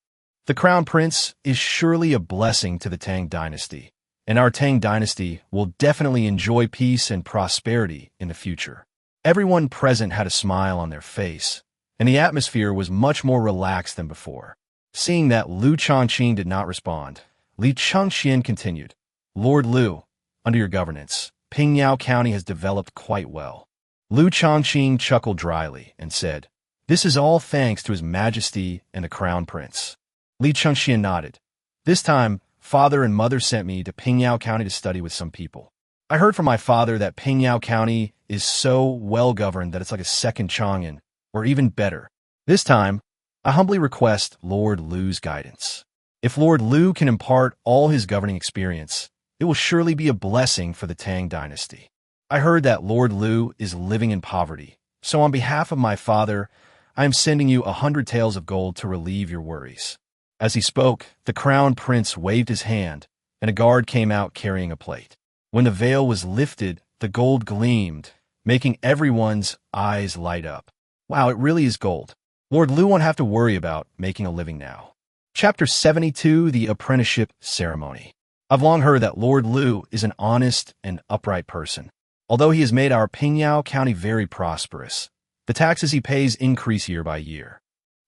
A: The crown prince is surely a blessing to the Tang Dynasty, and our Tang Dynasty will definitely enjoy peace and prosperity in the future. Everyone present had a smile on their face, and the atmosphere was much more relaxed than before. Seeing that Liu Shaoqing did not respond, Li Chengxian continued, Lord Liu, under your governance, Pingyao County has developed quite well. Liu Shaoqing chuckled dryly and said, This is all thanks to His Majesty and the Crown Prince. Li Chengxian nodded. This time, father and mother sent me to Pingyao County to study with some people. I heard from my father that Pingyao County is so well-governed that it's like a second Chang'an, or even better. This time, I humbly request Lord Liu's guidance. If Lord Liu can impart all his governing experience, it will surely be a blessing for the Tang Dynasty. I heard that Lord Liu is living in poverty, so on behalf of my father, I am sending you 100 taels of gold to relieve your worries. As he spoke, the crown prince waved his hand, and a guard came out carrying a plate. When the veil was lifted, the gold gleamed, making everyone's eyes light up. Wow, it really is gold. Lord Liu won't have to worry about making a living now. Chapter 72, The Apprenticeship Ceremony. I've long heard that Lord Liu is an honest and upright person. Although he has made our Pingyao County very prosperous, the taxes he pays increase year by year.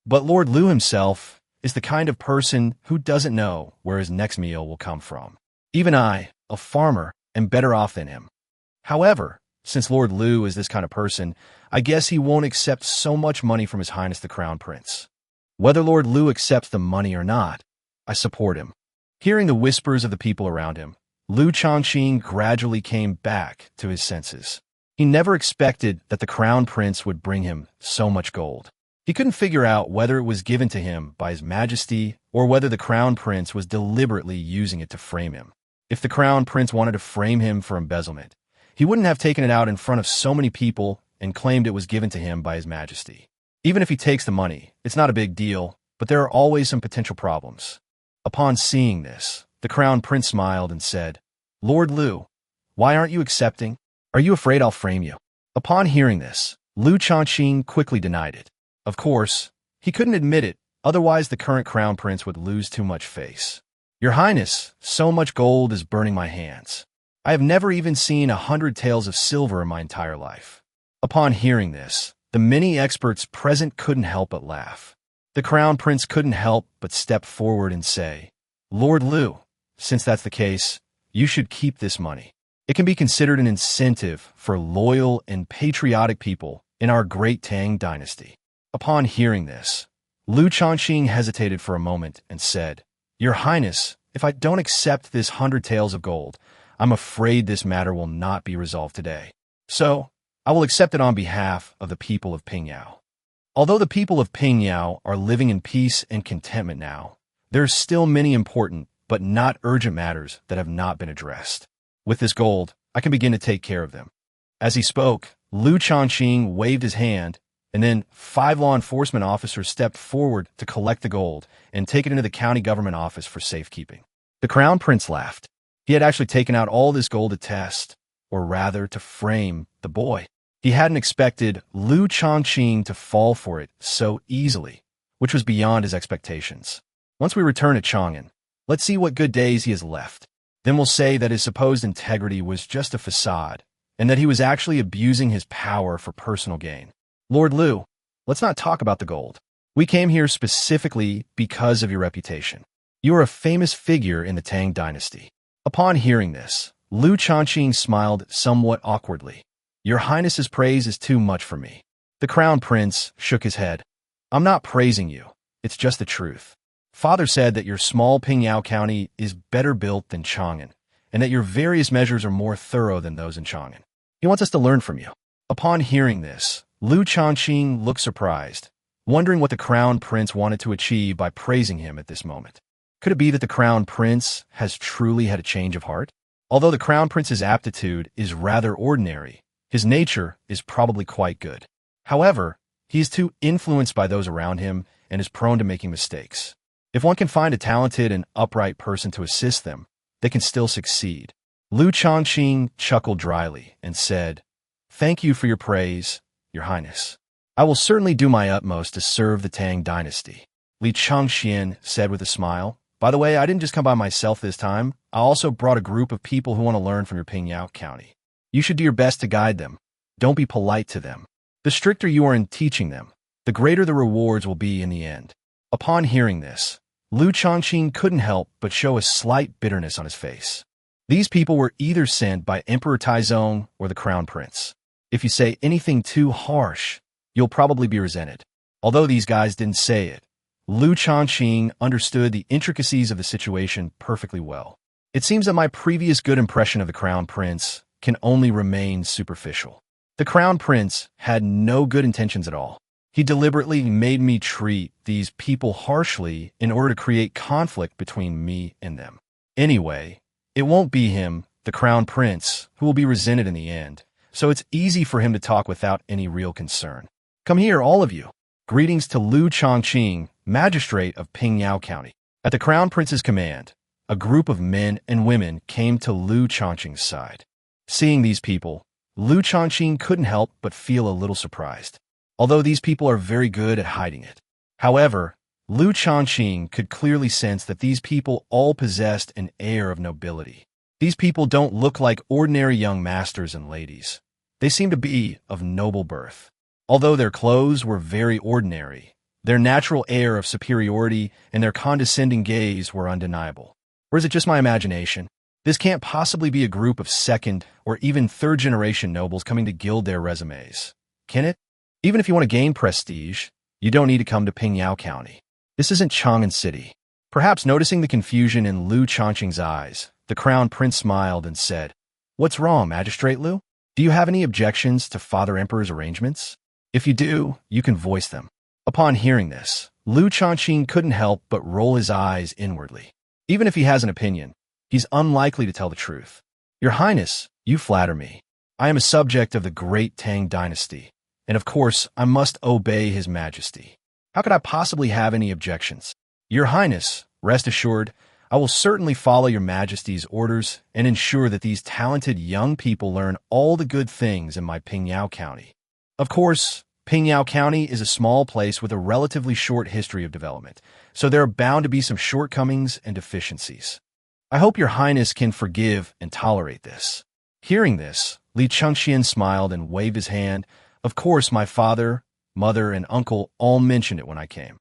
A: But Lord Liu himself is the kind of person who doesn't know where his next meal will come from. Even I, a farmer, am better off than him. However, since Lord Liu is this kind of person, I guess he won't accept so much money from His Highness the Crown Prince. Whether Lord Liu accepts the money or not, I support him. Hearing the whispers of the people around him, Liu Shaoqing gradually came back to his senses. He never expected that the Crown Prince would bring him so much gold. He couldn't figure out whether it was given to him by His Majesty or whether the Crown Prince was deliberately using it to frame him. If the Crown Prince wanted to frame him for embezzlement, he wouldn't have taken it out in front of so many people and claimed it was given to him by His Majesty. Even if he takes the money, it's not a big deal, but there are always some potential problems. Upon seeing this, the Crown Prince smiled and said, Lord Liu, why aren't you accepting? Are you afraid I'll frame you? Upon hearing this, Liu Shaoqing quickly denied it. Of course, he couldn't admit it, otherwise the current Crown Prince would lose too much face. Your Highness, so much gold is burning my hands. I have never even seen 100 taels of silver in my entire life. Upon hearing this, the many experts present couldn't help but laugh. The Crown Prince couldn't help but step forward and say, Lord Liu, since that's the case, you should keep this money. It can be considered an incentive for loyal and patriotic people in our great Tang Dynasty. Upon hearing this, Liu Shaoqing hesitated for a moment and said, Your Highness, if I don't accept this 100 taels of gold, I'm afraid this matter will not be resolved today. So, I will accept it on behalf of the people of Pingyao. Although the people of Pingyao are living in peace and contentment now, there are still many important but not urgent matters that have not been addressed. With this gold, I can begin to take care of them. As he spoke, Liu Shaoqing waved his hand, and then 5 law enforcement officers stepped forward to collect the gold and take it into the county government office for safekeeping. The crown prince laughed. He had actually taken out all this gold to test, or rather to frame, the boy. He hadn't expected Liu Shaoqing to fall for it so easily, which was beyond his expectations. Once we return to Chang'an, let's see what good days he has left. Then we'll say that his supposed integrity was just a facade, and that he was actually abusing his power for personal gain. Lord Liu, let's not talk about the gold. We came here specifically because of your reputation. You are a famous figure in the Tang Dynasty. Upon hearing this, Liu Shaoqing smiled somewhat awkwardly. Your Highness's praise is too much for me. The crown prince shook his head. I'm not praising you. It's just the truth. Father said that your small Pingyao County is better built than Chang'an, and that your various measures are more thorough than those in Chang'an. He wants us to learn from you. Upon hearing this, Liu Shaoqing looked surprised, wondering what the crown prince wanted to achieve by praising him at this moment. Could it be that the crown prince has truly had a change of heart? Although the crown prince's aptitude is rather ordinary, his nature is probably quite good. However, he is too influenced by those around him and is prone to making mistakes. If one can find a talented and upright person to assist them, they can still succeed. Liu Shaoqing chuckled dryly and said, Thank you for your praise, Your Highness. I will certainly do my utmost to serve the Tang Dynasty. Li Changxian said with a smile. By the way, I didn't just come by myself this time. I also brought a group of people who want to learn from your Pingyao County. You should do your best to guide them. Don't be polite to them. The stricter you are in teaching them, the greater the rewards will be in the end. Upon hearing this, Liu Shaoqing couldn't help but show a slight bitterness on his face. These people were either sent by Emperor Taizong or the crown prince. If you say anything too harsh, you'll probably be resented. Although these guys didn't say it, Liu Shaoqing understood the intricacies of the situation perfectly well. It seems that my previous good impression of the crown prince can only remain superficial. The crown prince had no good intentions at all. He deliberately made me treat these people harshly in order to create conflict between me and them. Anyway, it won't be him, the crown prince, who will be resented in the end, so it's easy for him to talk without any real concern. Come here, all of you. Greetings to Liu Shaoqing, Magistrate of Pingyao County. At the crown prince's command, a group of men and women came to Liu Shaoqing's side. Seeing these people, Liu Shaoqing couldn't help but feel a little surprised, although these people are very good at hiding it. However, Liu Shaoqing could clearly sense that these people all possessed an air of nobility. These people don't look like ordinary young masters and ladies. They seem to be of noble birth. Although their clothes were very ordinary, their natural air of superiority and their condescending gaze were undeniable. Or is it just my imagination? This can't possibly be a group of second or even third-generation nobles coming to gild their resumes, can it? Even if you want to gain prestige, you don't need to come to Pingyao County. This isn't Chang'an City. Perhaps noticing the confusion in Liu Shaoqing's eyes, the crown prince smiled and said, What's wrong, Magistrate Liu? Do you have any objections to Father Emperor's arrangements? If you do, you can voice them. Upon hearing this, Liu Shaoqing couldn't help but roll his eyes inwardly. Even if he has an opinion, he's unlikely to tell the truth. Your Highness, you flatter me. I am a subject of the great Tang Dynasty, and of course, I must obey His Majesty. How could I possibly have any objections? Your Highness, rest assured, I will certainly follow Your Majesty's orders and ensure that these talented young people learn all the good things in my Pingyao County. Of course, Pingyao County is a small place with a relatively short history of development, so there are bound to be some shortcomings and deficiencies. I hope Your Highness can forgive and tolerate this. Hearing this, Li Changxian smiled and waved his hand. Of course, my father, mother, and uncle all mentioned it when I came.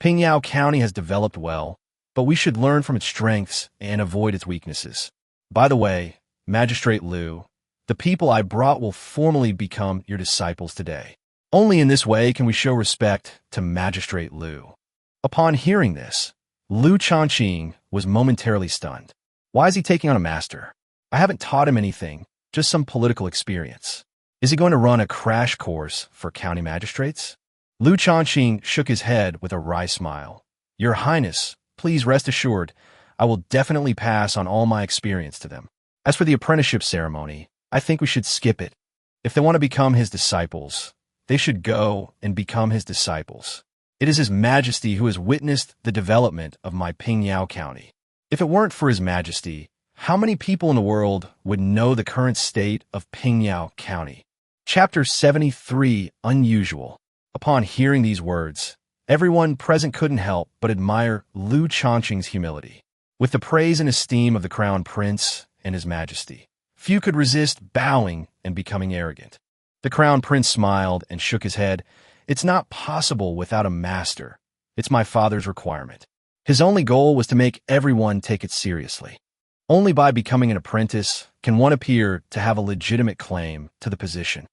A: Pingyao County has developed well, but we should learn from its strengths and avoid its weaknesses. By the way, Magistrate Liu, the people I brought will formally become your disciples today. Only in this way can we show respect to Magistrate Liu. Upon hearing this, Liu Shaoqing was momentarily stunned. Why is he taking on a master? I haven't taught him anything, just some political experience. Is he going to run a crash course for county magistrates? Liu Shaoqing shook his head with a wry smile. Your Highness, please rest assured, I will definitely pass on all my experience to them. As for the apprenticeship ceremony, I think we should skip it. If they want to become his disciples, they should go and become his disciples. It is His Majesty who has witnessed the development of my Pingyao County. If it weren't for His Majesty, how many people in the world would know the current state of Pingyao County? Chapter 73, Unusual. Upon hearing these words, everyone present couldn't help but admire Liu Shaoqing's humility. With the praise and esteem of the Crown Prince and His Majesty, few could resist bowing and becoming arrogant. The Crown Prince smiled and shook his head. It's not possible without a master. It's my father's requirement. His only goal was to make everyone take it seriously. Only by becoming an apprentice can one appear to have a legitimate claim to the position.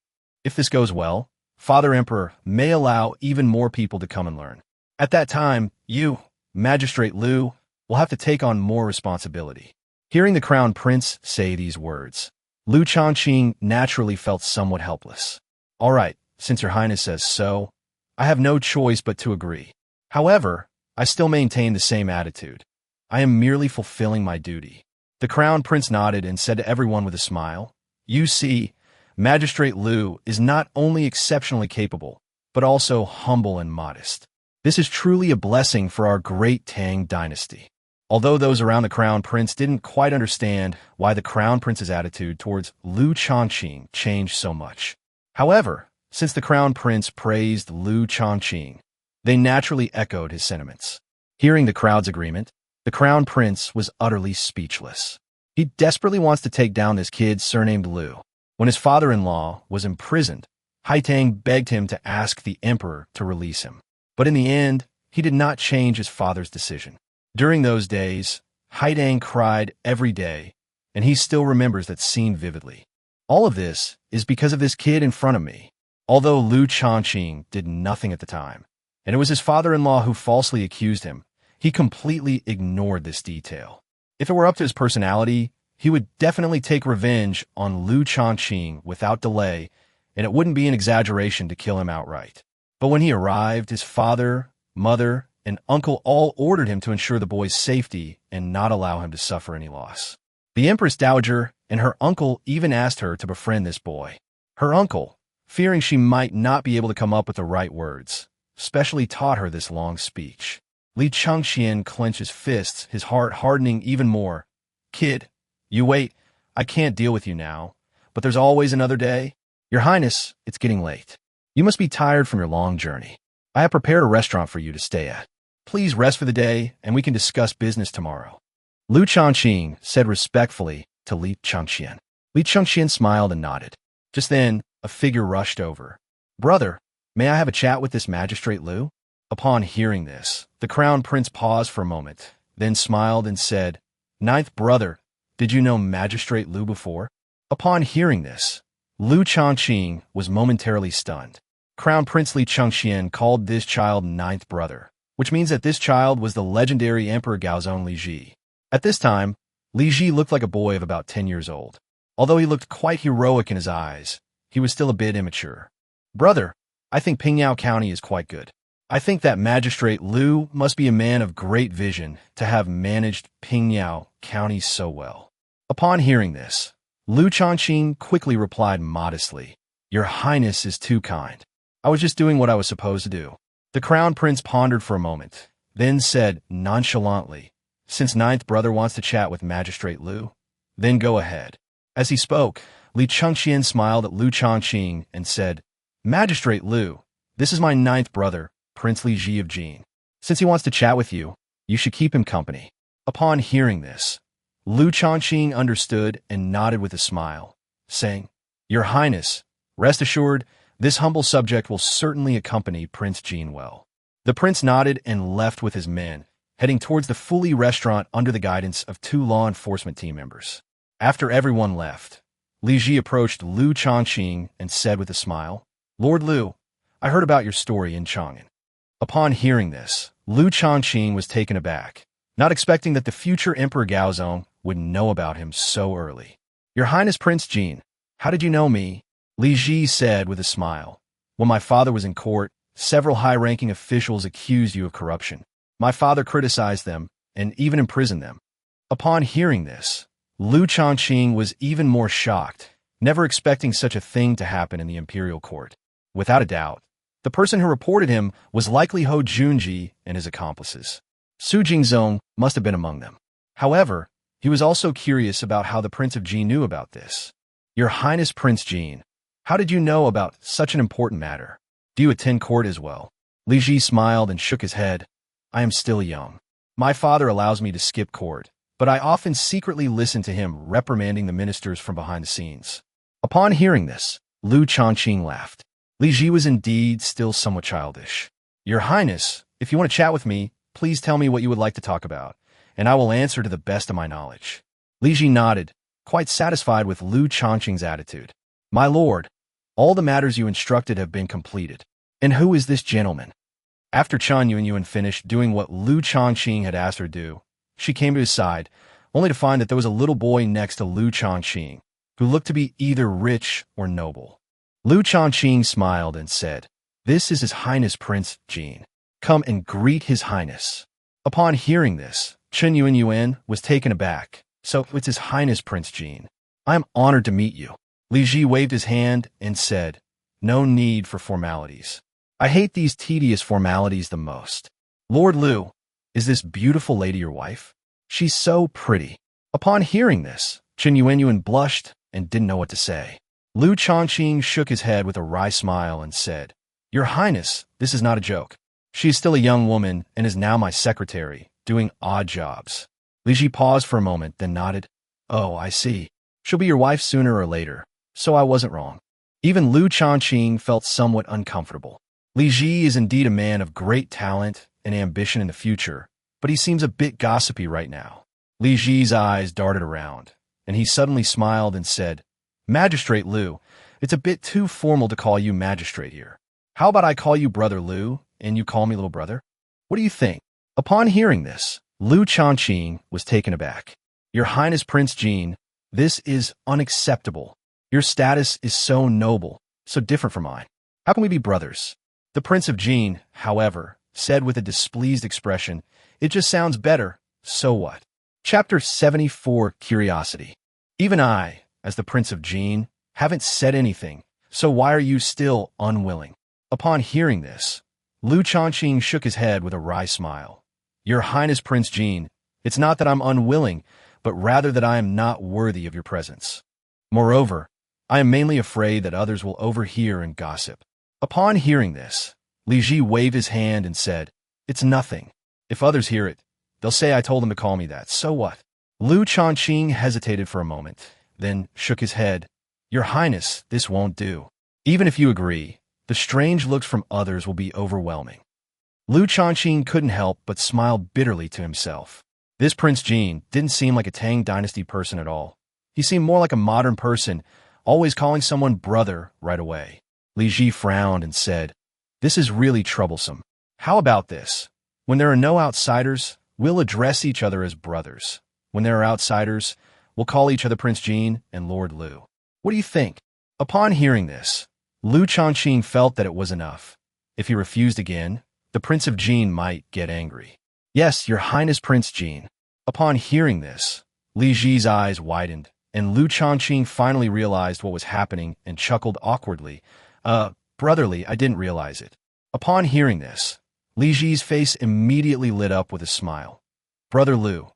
A: If this goes well, Father Emperor may allow even more people to come and learn. At that time, you, Magistrate Liu, will have to take on more responsibility. Hearing the Crown Prince say these words, Liu Shaoqing naturally felt somewhat helpless. All right, since Your Highness says so, I have no choice but to agree. However, I still maintain the same attitude. I am merely fulfilling my duty. The Crown Prince nodded and said to everyone with a smile, You see, Magistrate Liu is not only exceptionally capable, but also humble and modest. This is truly a blessing for our great Tang Dynasty. Although those around the Crown Prince didn't quite understand why the Crown Prince's attitude towards Liu Shaoqing changed so much. However, since the Crown Prince praised Liu Shaoqing, they naturally echoed his sentiments. Hearing the crowd's agreement, the Crown Prince was utterly speechless. He desperately wants to take down this kid surnamed Liu. When his father-in-law was imprisoned, Haitang begged him to ask the emperor to release him. But in the end, he did not change his father's decision. During those days, Haitang cried every day, and he still remembers that scene vividly. All of this is because of this kid in front of me. Although Liu Shaoqing did nothing at the time, and it was his father-in-law who falsely accused him, he completely ignored this detail. If it were up to his personality, he would definitely take revenge on Liu Shaoqing without delay, and it wouldn't be an exaggeration to kill him outright. But when he arrived, his father, mother, and uncle all ordered him to ensure the boy's safety and not allow him to suffer any loss. The Empress Dowager and her uncle even asked her to befriend this boy. Her uncle, fearing she might not be able to come up with the right words, specially taught her this long speech. Li Chengxian clenched his fists, his heart hardening even more. Kid, you wait. I can't deal with you now, but there's always another day. Your Highness, it's getting late. You must be tired from your long journey. I have prepared a restaurant for you to stay at. Please rest for the day, and we can discuss business tomorrow. Liu Shaoqing said respectfully to Li Chengxian. Li Chengxian smiled and nodded. Just then, a figure rushed over. Brother, may I have a chat with this Magistrate Liu? Upon hearing this, the Crown Prince paused for a moment, then smiled and said, Ninth brother, did you know Magistrate Liu before? Upon hearing this, Liu Shaoqing was momentarily stunned. Crown Prince Li Chengxian called this child ninth brother, which means that this child was the legendary Emperor Gaozong Li Ji. At this time, Li Ji looked like a boy of about 10 years old. Although he looked quite heroic in his eyes, he was still a bit immature. Brother, I think Pingyao County is quite good. I think that Magistrate Liu must be a man of great vision to have managed Pingyao County so well. Upon hearing this, Liu Shaoqing quickly replied modestly, Your Highness is too kind. I was just doing what I was supposed to do. The Crown Prince pondered for a moment, then said nonchalantly, Since ninth brother wants to chat with Magistrate Liu, then go ahead. As he spoke, Li Chengxian smiled at Liu Shaoqing and said, Magistrate Liu, this is my ninth brother, Prince Li Ji of Jin. Since he wants to chat with you, you should keep him company. Upon hearing this, Liu Shaoqing understood and nodded with a smile, saying, Your Highness, rest assured, this humble subject will certainly accompany Prince Jin well. The prince nodded and left with his men, heading towards the Fuli restaurant under the guidance of 2 law enforcement team members. After everyone left, Li Ji approached Liu Shaoqing and said with a smile, Lord Liu, I heard about your story in Chang'an. Upon hearing this, Liu Shaoqing was taken aback, not expecting that the future Emperor Gaozong would know about him so early. Your Highness Prince Jin, how did you know me? Li Ji said with a smile. When my father was in court, several high-ranking officials accused you of corruption. My father criticized them and even imprisoned them. Upon hearing this, Liu Shaoqing was even more shocked, never expecting such a thing to happen in the imperial court. Without a doubt, the person who reported him was likely Hou Junji and his accomplices. Su Jingzong must have been among them. However, he was also curious about how the Prince of Jin knew about this. Your Highness Prince Jin, how did you know about such an important matter? Do you attend court as well? Li Ji smiled and shook his head. I am still young. My father allows me to skip court, but I often secretly listen to him reprimanding the ministers from behind the scenes. Upon hearing this, Liu Shaoqing laughed. Li Ji was indeed still somewhat childish. Your Highness, if you want to chat with me, please tell me what you would like to talk about, and I will answer to the best of my knowledge. Li Ji nodded, quite satisfied with Liu Shaoqing's attitude. My lord, all the matters you instructed have been completed. And who is this gentleman? After Chen Yuanyuan finished doing what Liu Shaoqing had asked her to do, she came to his side, only to find that there was a little boy next to Liu Shaoqing, who looked to be either rich or noble. Liu Shaoqing smiled and said, This is His Highness Prince Jin. Come and greet His Highness. Upon hearing this, Chen Yuanyuan was taken aback. So it's His Highness Prince Jin. I am honored to meet you. Li Ji waved his hand and said, No need for formalities. I hate these tedious formalities the most. Lord Liu, is this beautiful lady your wife? She's so pretty. Upon hearing this, Chen Yuanyuan blushed and didn't know what to say. Liu Shaoqing shook his head with a wry smile and said, Your Highness, this is not a joke. She is still a young woman and is now my secretary, doing odd jobs. Li Ji paused for a moment, then nodded. Oh, I see. She'll be your wife sooner or later, so I wasn't wrong. Even Liu Shaoqing felt somewhat uncomfortable. Li Ji is indeed a man of great talent and ambition in the future, but he seems a bit gossipy right now. Li Ji's eyes darted around, and he suddenly smiled and said, Magistrate Liu, it's a bit too formal to call you Magistrate here. How about I call you Brother Liu, and you call me Little Brother? What do you think? Upon hearing this, Liu Shaoqing was taken aback. Your Highness Prince Jin, this is unacceptable. Your status is so noble, so different from mine. How can we be brothers? The Prince of Jin, however, said with a displeased expression, It just sounds better, so what? Chapter 74, Curiosity. Even I, as the Prince of Jin, haven't said anything, so why are you still unwilling? Upon hearing this, Liu Shaoqing shook his head with a wry smile. Your Highness Prince Jin, it's not that I'm unwilling, but rather that I am not worthy of your presence. Moreover, I am mainly afraid that others will overhear and gossip. Upon hearing this, Li Ji waved his hand and said, It's nothing. If others hear it, they'll say I told them to call me that, so what? Liu Shaoqing hesitated for a moment, then shook his head. Your Highness, this won't do. Even if you agree, the strange looks from others will be overwhelming. Liu Shaoqing couldn't help but smile bitterly to himself. This Prince Jin didn't seem like a Tang Dynasty person at all. He seemed more like a modern person, always calling someone brother right away. Li Ji frowned and said, This is really troublesome. How about this? When there are no outsiders, we'll address each other as brothers. When there are outsiders, we'll call each other Prince Jin and Lord Liu. What do you think? Upon hearing this, Liu Shaoqing felt that it was enough. If he refused again, the Prince of Jin might get angry. Yes, Your Highness Prince Jin. Upon hearing this, Li Ji's eyes widened, and Liu Shaoqing finally realized what was happening and chuckled awkwardly. Brotherly, I didn't realize it. Upon hearing this, Li Ji's face immediately lit up with a smile. Brother Liu,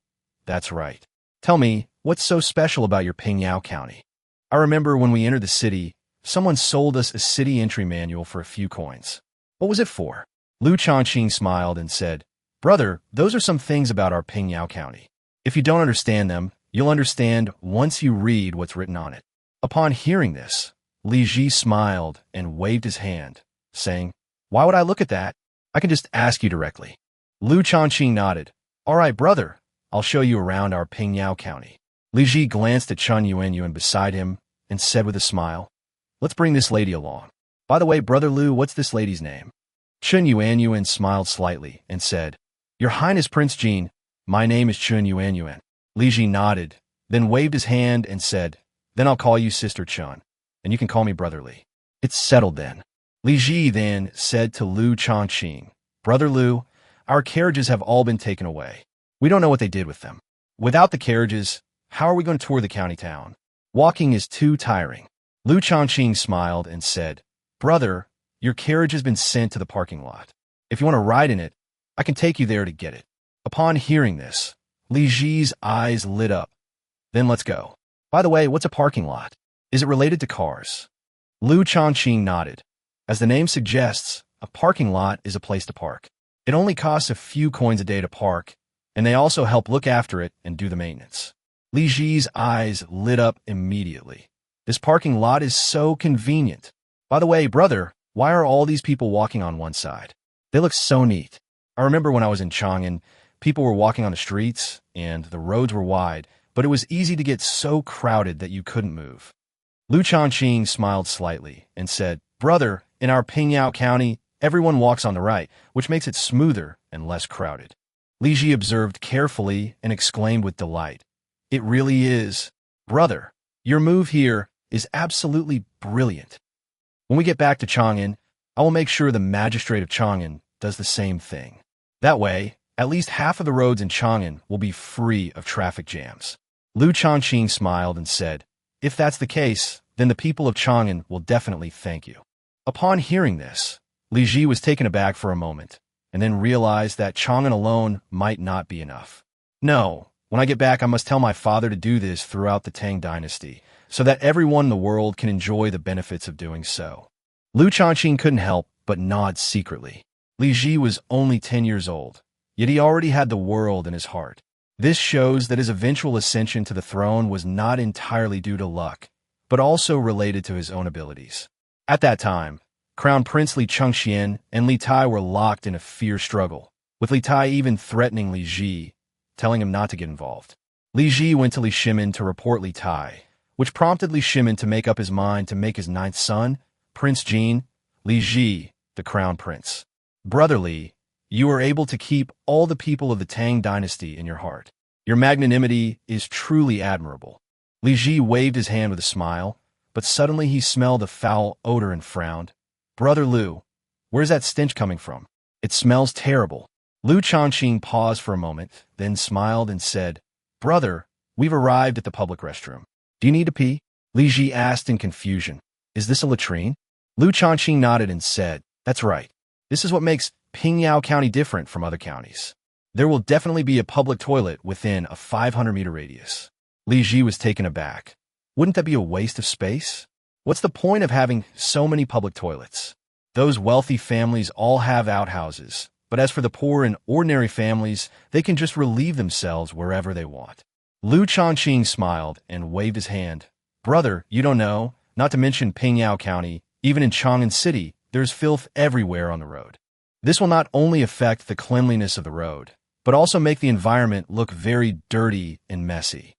A: that's right. Tell me, what's so special about your Pingyao County? I remember when we entered the city, someone sold us a city entry manual for a few coins. What was it for? Liu Shaoqing smiled and said, Brother, those are some things about our Pingyao County. If you don't understand them, you'll understand once you read what's written on it. Upon hearing this, Li Ji smiled and waved his hand, saying, Why would I look at that? I can just ask you directly. Liu Shaoqing nodded. All right, brother, I'll show you around our Pingyao County. Li Ji glanced at Chen Yuanyuan beside him and said with a smile, Let's bring this lady along. By the way, Brother Liu, what's this lady's name? Chen Yuanyuan smiled slightly and said, Your Highness Prince Jin, my name is Chen Yuanyuan. Li Ji nodded, then waved his hand and said, Then I'll call you Sister Chen, and you can call me Brother Li. It's settled then. Li Ji then said to Liu Shaoqing, Brother Liu, our carriages have all been taken away. We don't know what they did with them. Without the carriages, how are we going to tour the county town? Walking is too tiring. Liu Shaoqing smiled and said, Brother, your carriage has been sent to the parking lot. If you want to ride in it, I can take you there to get it. Upon hearing this, Li Ji's eyes lit up. Then let's go. By the way, what's a parking lot? Is it related to cars? Liu Shaoqing nodded. As the name suggests, a parking lot is a place to park. It only costs a few coins a day to park, and they also help look after it and do the maintenance. Li Ji's eyes lit up immediately. This parking lot is so convenient. By the way, brother, why are all these people walking on one side? They look so neat. I remember when I was in Chang'an, people were walking on the streets, and the roads were wide, but it was easy to get so crowded that you couldn't move. Liu Shaoqing smiled slightly and said, Brother, in our Pingyao County, everyone walks on the right, which makes it smoother and less crowded. Li Ji observed carefully and exclaimed with delight, It really is. Brother, your move here is absolutely brilliant. When we get back to Chang'an, I will make sure the Magistrate of Chang'an does the same thing. That way, at least half of the roads in Chang'an will be free of traffic jams. Liu Shaoqing smiled and said, If that's the case, then the people of Chang'an will definitely thank you. Upon hearing this, Li Ji was taken aback for a moment, and then realized that Chang'an alone might not be enough. No, when I get back I must tell my father to do this throughout the Tang Dynasty, so that everyone in the world can enjoy the benefits of doing so. Liu Shaoqing couldn't help but nod secretly. Li Ji was only 10 years old, yet he already had the world in his heart. This shows that his eventual ascension to the throne was not entirely due to luck, but also related to his own abilities. At that time, Crown Prince Li Chengxian and Li Tai were locked in a fierce struggle, with Li Tai even threatening Li Ji, telling him not to get involved. Li Ji went to Li Shimin to report Li Tai, which prompted Li Shimin to make up his mind to make his ninth son, Prince Jin, Li Ji, the crown prince. Brother Li, you are able to keep all the people of the Tang Dynasty in your heart. Your magnanimity is truly admirable. Li Ji waved his hand with a smile, but suddenly he smelled a foul odor and frowned. Brother Liu, where's that stench coming from? It smells terrible. Liu Shaoqing paused for a moment, then smiled and said, Brother, we've arrived at the public restroom. Do you need to pee? Li Ji asked in confusion. Is this a latrine? Liu Shaoqing nodded and said, That's right. This is what makes Pingyao County different from other counties. There will definitely be a public toilet within a 500-meter radius. Li Ji was taken aback. Wouldn't that be a waste of space? What's the point of having so many public toilets? Those wealthy families all have outhouses, but as for the poor and ordinary families, they can just relieve themselves wherever they want. Liu Shaoqing smiled and waved his hand. Brother, you don't know, not to mention Pingyao County, even in Chang'an City, there's filth everywhere on the road. This will not only affect the cleanliness of the road, but also make the environment look very dirty and messy.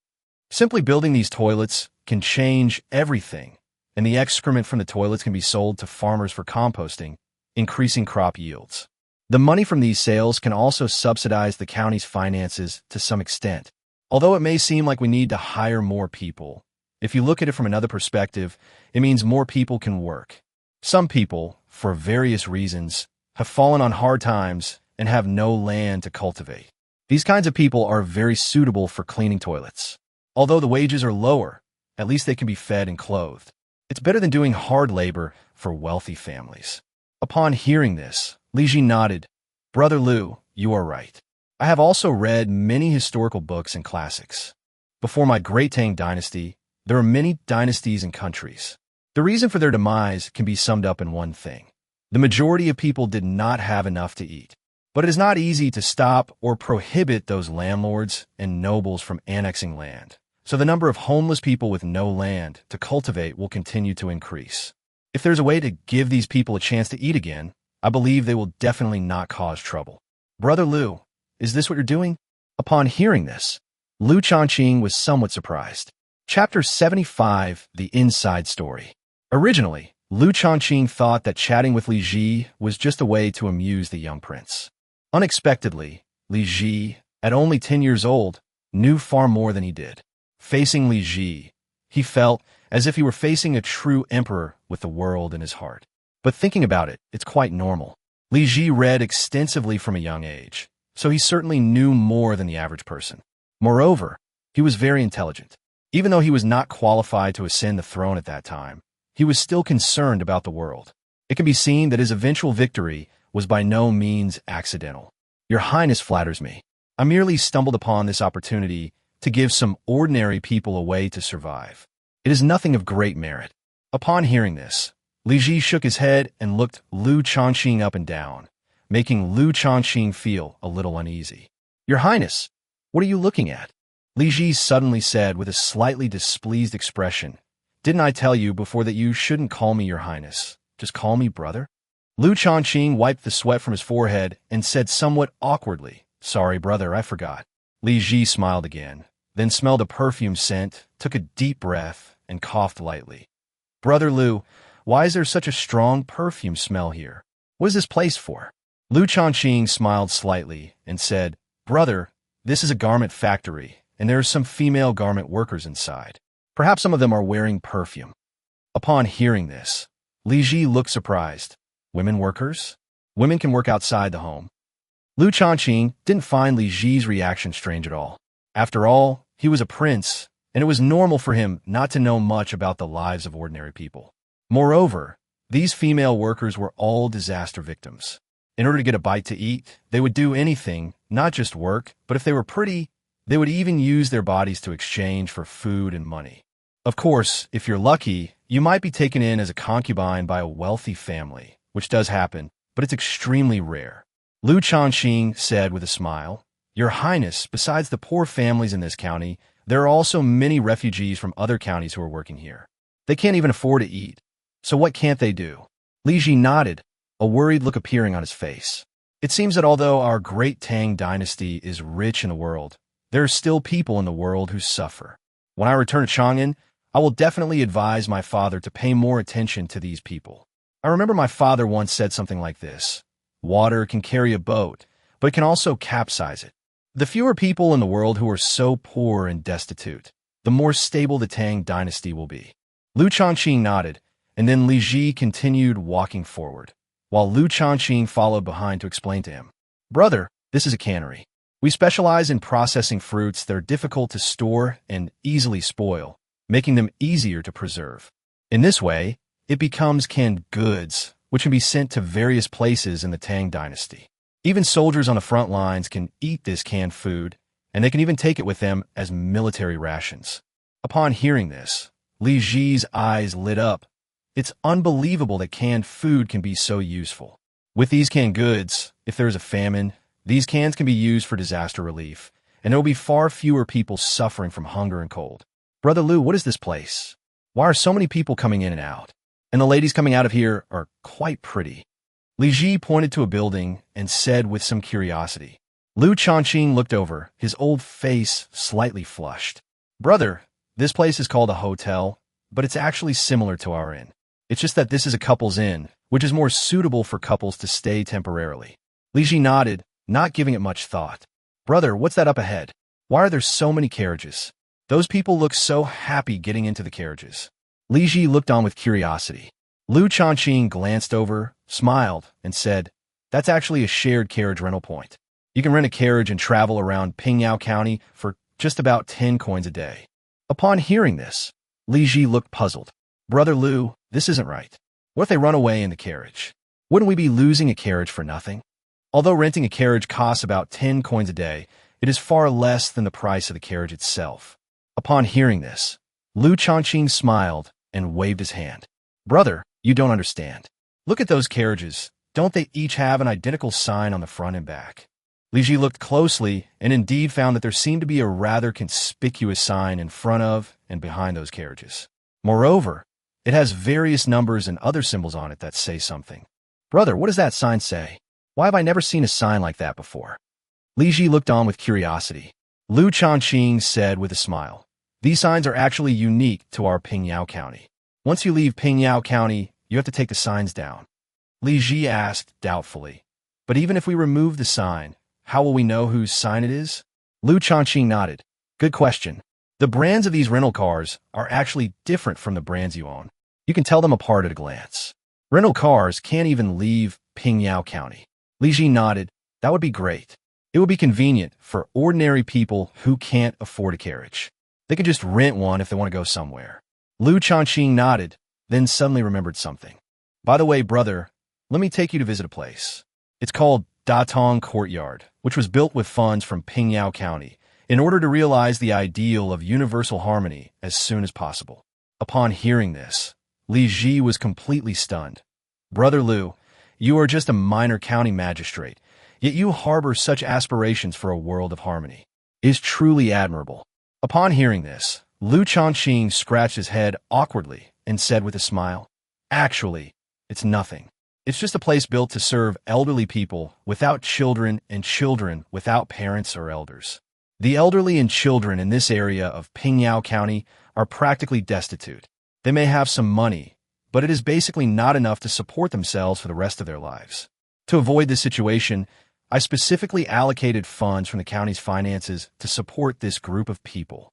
A: Simply building these toilets can change everything, and the excrement from the toilets can be sold to farmers for composting, increasing crop yields. The money from these sales can also subsidize the county's finances to some extent. Although it may seem like we need to hire more people, if you look at it from another perspective, it means more people can work. Some people, for various reasons, have fallen on hard times and have no land to cultivate. These kinds of people are very suitable for cleaning toilets. Although the wages are lower, at least they can be fed and clothed. It's better than doing hard labor for wealthy families. Upon hearing this, Li Ji nodded. Brother Liu, you are right. I have also read many historical books and classics. Before my great Tang Dynasty, there are many dynasties and countries. The reason for their demise can be summed up in one thing. The majority of people did not have enough to eat. But it is not easy to stop or prohibit those landlords and nobles from annexing land. So the number of homeless people with no land to cultivate will continue to increase. If there's a way to give these people a chance to eat again, I believe they will definitely not cause trouble. Brother Liu, is this what you're doing? Upon hearing this, Liu Shaoqing was somewhat surprised. Chapter 75, The Inside Story. Originally, Liu Shaoqing thought that chatting with Li Ji was just a way to amuse the young prince. Unexpectedly, Li Ji, at only 10 years old, knew far more than he did. Facing Li Ji, he felt as if he were facing a true emperor with the world in his heart. But thinking about it, it's quite normal. Li Ji read extensively from a young age, so he certainly knew more than the average person. Moreover, He was very intelligent. Even though he was not qualified to ascend the throne at that time, he was still concerned about the world. It can be seen that his eventual victory was by no means accidental. Your Highness flatters me. I merely stumbled upon this opportunity to give some ordinary people a way to survive. It is nothing of great merit. Upon hearing this, Li Ji shook his head and looked Liu Shaoqing up and down, making Liu Shaoqing feel a little uneasy. Your Highness, what are you looking at? Li Ji suddenly said with a slightly displeased expression. Didn't I tell you before that you shouldn't call me Your Highness? Just call me brother? Liu Shaoqing wiped the sweat from his forehead and said somewhat awkwardly, Sorry, brother, I forgot. Li Ji smiled again, then smelled a perfume scent, took a deep breath, and coughed lightly. Brother Liu, why is there such a strong perfume smell here? What is this place for? Liu Shaoqing smiled slightly and said, Brother, this is a garment factory, and there are some female garment workers inside. Perhaps some of them are wearing perfume. Upon hearing this, Li Ji looked surprised. Women workers? Women can work outside the home. Liu Shaoqing didn't find Li Ji's reaction strange at all. After all, he was a prince, and it was normal for him not to know much about the lives of ordinary people. Moreover, these female workers were all disaster victims. In order to get a bite to eat, they would do anything, not just work, but if they were pretty, they would even use their bodies to exchange for food and money. Of course, if you're lucky, you might be taken in as a concubine by a wealthy family, which does happen, but it's extremely rare. Liu Shaoqing said with a smile, Your Highness, besides the poor families in this county, there are also many refugees from other counties who are working here. They can't even afford to eat. So what can't they do? Li Ji nodded, a worried look appearing on his face. It seems that although our great Tang Dynasty is rich in the world, there are still people in the world who suffer. When I return to Chang'an, I will definitely advise my father to pay more attention to these people. I remember my father once said something like this. Water can carry a boat, but it can also capsize it. The fewer people in the world who are so poor and destitute, the more stable the Tang Dynasty will be. Liu Shaoqing nodded, and then Li Ji continued walking forward, while Liu Shaoqing followed behind to explain to him. Brother, this is a cannery. We specialize in processing fruits that are difficult to store and easily spoil, making them easier to preserve. In this way, it becomes canned goods, which can be sent to various places in the Tang Dynasty. Even soldiers on the front lines can eat this canned food, and they can even take it with them as military rations. Upon hearing this, Li Ji's eyes lit up. It's unbelievable that canned food can be so useful. With these canned goods, if there is a famine, these cans can be used for disaster relief, and there will be far fewer people suffering from hunger and cold. Brother Liu, what is this place? Why are so many people coming in and out? And the ladies coming out of here are quite pretty. Li Ji pointed to a building and said with some curiosity. Liu Shaoqing looked over, his old face slightly flushed. Brother, this place is called a hotel, but it's actually similar to our inn. It's just that this is a couple's inn, which is more suitable for couples to stay temporarily. Li Ji nodded, not giving it much thought. Brother, what's that up ahead? Why are there so many carriages? Those people look so happy getting into the carriages. Li Ji looked on with curiosity. Liu Shaoqing glanced over, smiled, and said, That's actually a shared carriage rental point. You can rent a carriage and travel around Pingyao County for just about 10 coins a day. Upon hearing this, Li Ji looked puzzled. Brother Liu, this isn't right. What if they run away in the carriage? Wouldn't we be losing a carriage for nothing? Although renting a carriage costs about 10 coins a day, it is far less than the price of the carriage itself. Upon hearing this, Liu Shaoqing smiled and waved his hand. Brother, you don't understand. Look at those carriages. Don't they each have an identical sign on the front and back? Li Ji looked closely and indeed found that there seemed to be a rather conspicuous sign in front of and behind those carriages. Moreover, it has various numbers and other symbols on it that say something. Brother, what does that sign say? Why have I never seen a sign like that before? Li Ji looked on with curiosity. Liu Shaoqing said with a smile. These signs are actually unique to our Pingyao County. Once you leave Pingyao County, you have to take the signs down. Li Ji asked doubtfully. But even if we remove the sign, how will we know whose sign it is? Liu Shaoqing nodded. Good question. The brands of these rental cars are actually different from the brands you own. You can tell them apart at a glance. Rental cars can't even leave Pingyao County. Li Ji nodded. That would be great. It would be convenient for ordinary people who can't afford a carriage. They could just rent one if they want to go somewhere. Liu Shaoqing nodded, then suddenly remembered something. By the way, brother, let me take you to visit a place. It's called Datong Courtyard, which was built with funds from Pingyao County in order to realize the ideal of universal harmony as soon as possible. Upon hearing this, Li Ji was completely stunned. Brother Liu, you are just a minor county magistrate, yet you harbor such aspirations for a world of harmony. It is truly admirable. Upon hearing this, Liu Shaoqing scratched his head awkwardly and said with a smile, Actually, it's nothing. It's just a place built to serve elderly people without children and children without parents or elders. The elderly and children in this area of Pingyao County are practically destitute. They may have some money, but it is basically not enough to support themselves for the rest of their lives. To avoid this situation, I specifically allocated funds from the county's finances to support this group of people.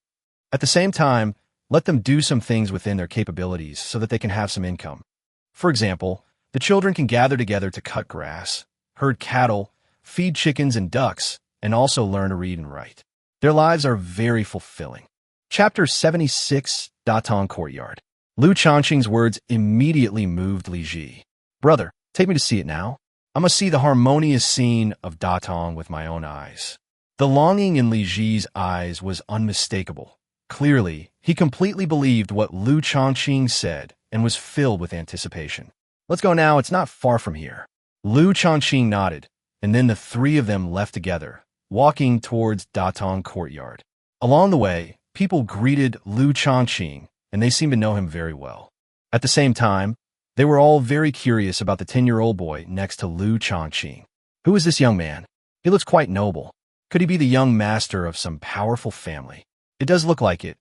A: At the same time, let them do some things within their capabilities so that they can have some income. For example, the children can gather together to cut grass, herd cattle, feed chickens and ducks, and also learn to read and write. Their lives are very fulfilling. Chapter 76, Datong Courtyard. Liu Shaoqing's words immediately moved Li Ji. Brother, take me to see it now. I must see the harmonious scene of Datong with my own eyes. The longing in Li Ji's eyes was unmistakable. Clearly, he completely believed what Liu Shaoqing said and was filled with anticipation. Let's go now, it's not far from here. Liu Shaoqing nodded, and then the three of them left together, walking towards Datong Courtyard. Along the way, people greeted Liu Shaoqing, and they seemed to know him very well. At the same time, they were all very curious about the 10-year-old boy next to Liu Shaoqing. Who is this young man? He looks quite noble. Could he be the young master of some powerful family? It does look like it,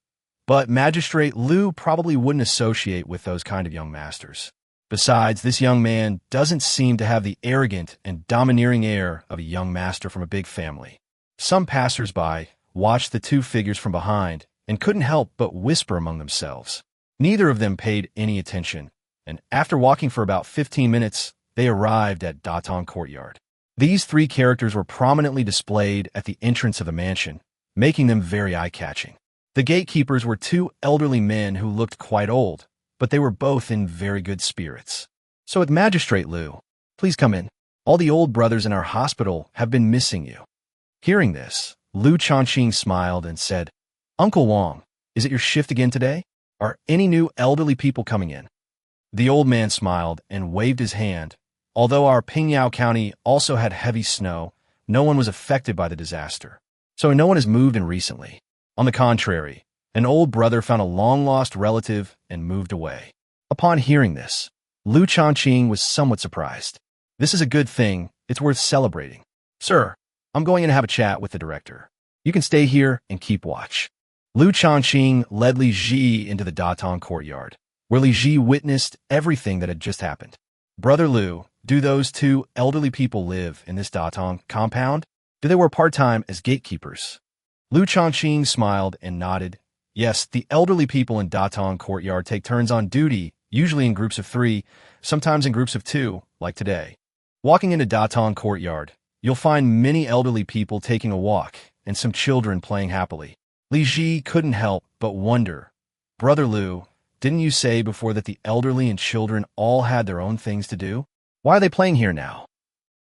A: but Magistrate Liu probably wouldn't associate with those kind of young masters. Besides, this young man doesn't seem to have the arrogant and domineering air of a young master from a big family. Some passers-by watched the two figures from behind and couldn't help but whisper among themselves. Neither of them paid any attention, and after walking for about 15 minutes, they arrived at Datong Courtyard. These three characters were prominently displayed at the entrance of the mansion, making them very eye-catching. The gatekeepers were two elderly men who looked quite old, but they were both in very good spirits. So with Magistrate Liu, please come in. All the old brothers in our hospital have been missing you. Hearing this, Liu Shaoqing smiled and said, Uncle Wang, is it your shift again today? Are any new elderly people coming in? The old man smiled and waved his hand. Although our Pingyao County also had heavy snow, no one was affected by the disaster. So no one has moved in recently. On the contrary, an old brother found a long-lost relative and moved away. Upon hearing this, Liu Shaoqing was somewhat surprised. This is a good thing. It's worth celebrating. Sir, I'm going in to have a chat with the director. You can stay here and keep watch. Liu Shaoqing led Li Ji into the Datong Courtyard, where Li Ji witnessed everything that had just happened. Brother Liu, do those two elderly people live in this Datong compound? Do they work part-time as gatekeepers? Liu Shaoqing smiled and nodded. Yes, the elderly people in Datong Courtyard take turns on duty, usually in groups of 3, sometimes in groups of 2, like today. Walking into Datong Courtyard, you'll find many elderly people taking a walk and some children playing happily. Li Ji couldn't help but wonder, Brother Liu, didn't you say before that the elderly and children all had their own things to do? Why are they playing here now?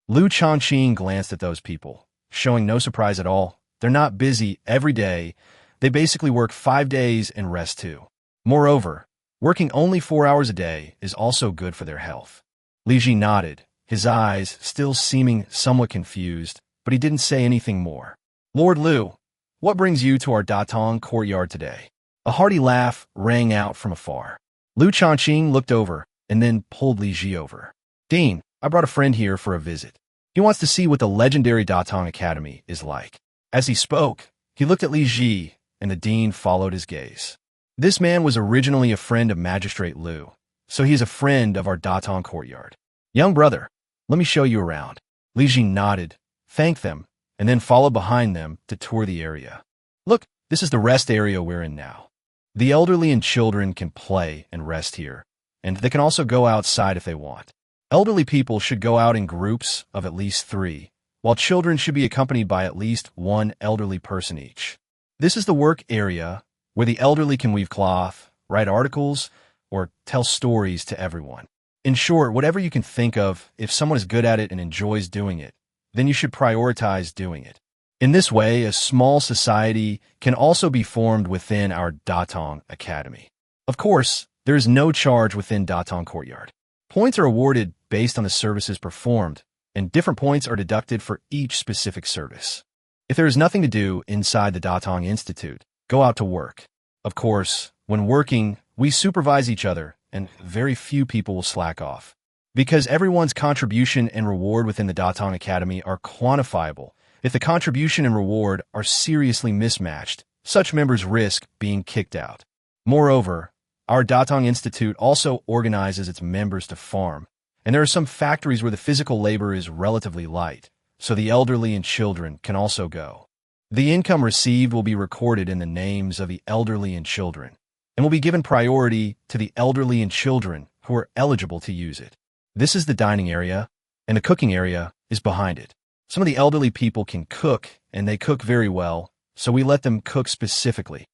A: Liu Shaoqing glanced at those people, showing no surprise at all. They're not busy every day. They basically work 5 days and rest too. Moreover, working only 4 hours a day is also good for their health. Li Ji nodded, his eyes still seeming somewhat confused, but he didn't say anything more. Lord Liu, what brings you to our Datong Courtyard today? A hearty laugh rang out from afar. Liu Shaoqing looked over and then pulled Li Ji over. Dean, I brought a friend here for a visit. He wants to see what the legendary Datong Academy is like. As he spoke, he looked at Li Ji, and the dean followed his gaze. This man was originally a friend of Magistrate Liu, so he is a friend of our Datong Courtyard. Young brother, let me show you around. Li Ji nodded, thanked them, and then followed behind them to tour the area. Look, this is the rest area we're in now. The elderly and children can play and rest here, and they can also go outside if they want. Elderly people should go out in groups of at least 3, while children should be accompanied by at least one elderly person each. This is the work area where the elderly can weave cloth, write articles, or tell stories to everyone. In short, whatever you can think of, if someone is good at it and enjoys doing it, then you should prioritize doing it. In this way, a small society can also be formed within our Datong Academy. Of course, there is no charge within Datong Courtyard. Points are awarded based on the services performed, and different points are deducted for each specific service. If there is nothing to do inside the Datong Institute, go out to work. Of course, when working, we supervise each other, and very few people will slack off. Because everyone's contribution and reward within the Datong Academy are quantifiable, if the contribution and reward are seriously mismatched, such members risk being kicked out. Moreover, our Datong Institute also organizes its members to farm, and there are some factories where the physical labor is relatively light, so the elderly and children can also go. The income received will be recorded in the names of the elderly and children, and will be given priority to the elderly and children who are eligible to use it. This is the dining area, and the cooking area is behind it. Some of the elderly people can cook, and they cook very well, so we let them cook specifically.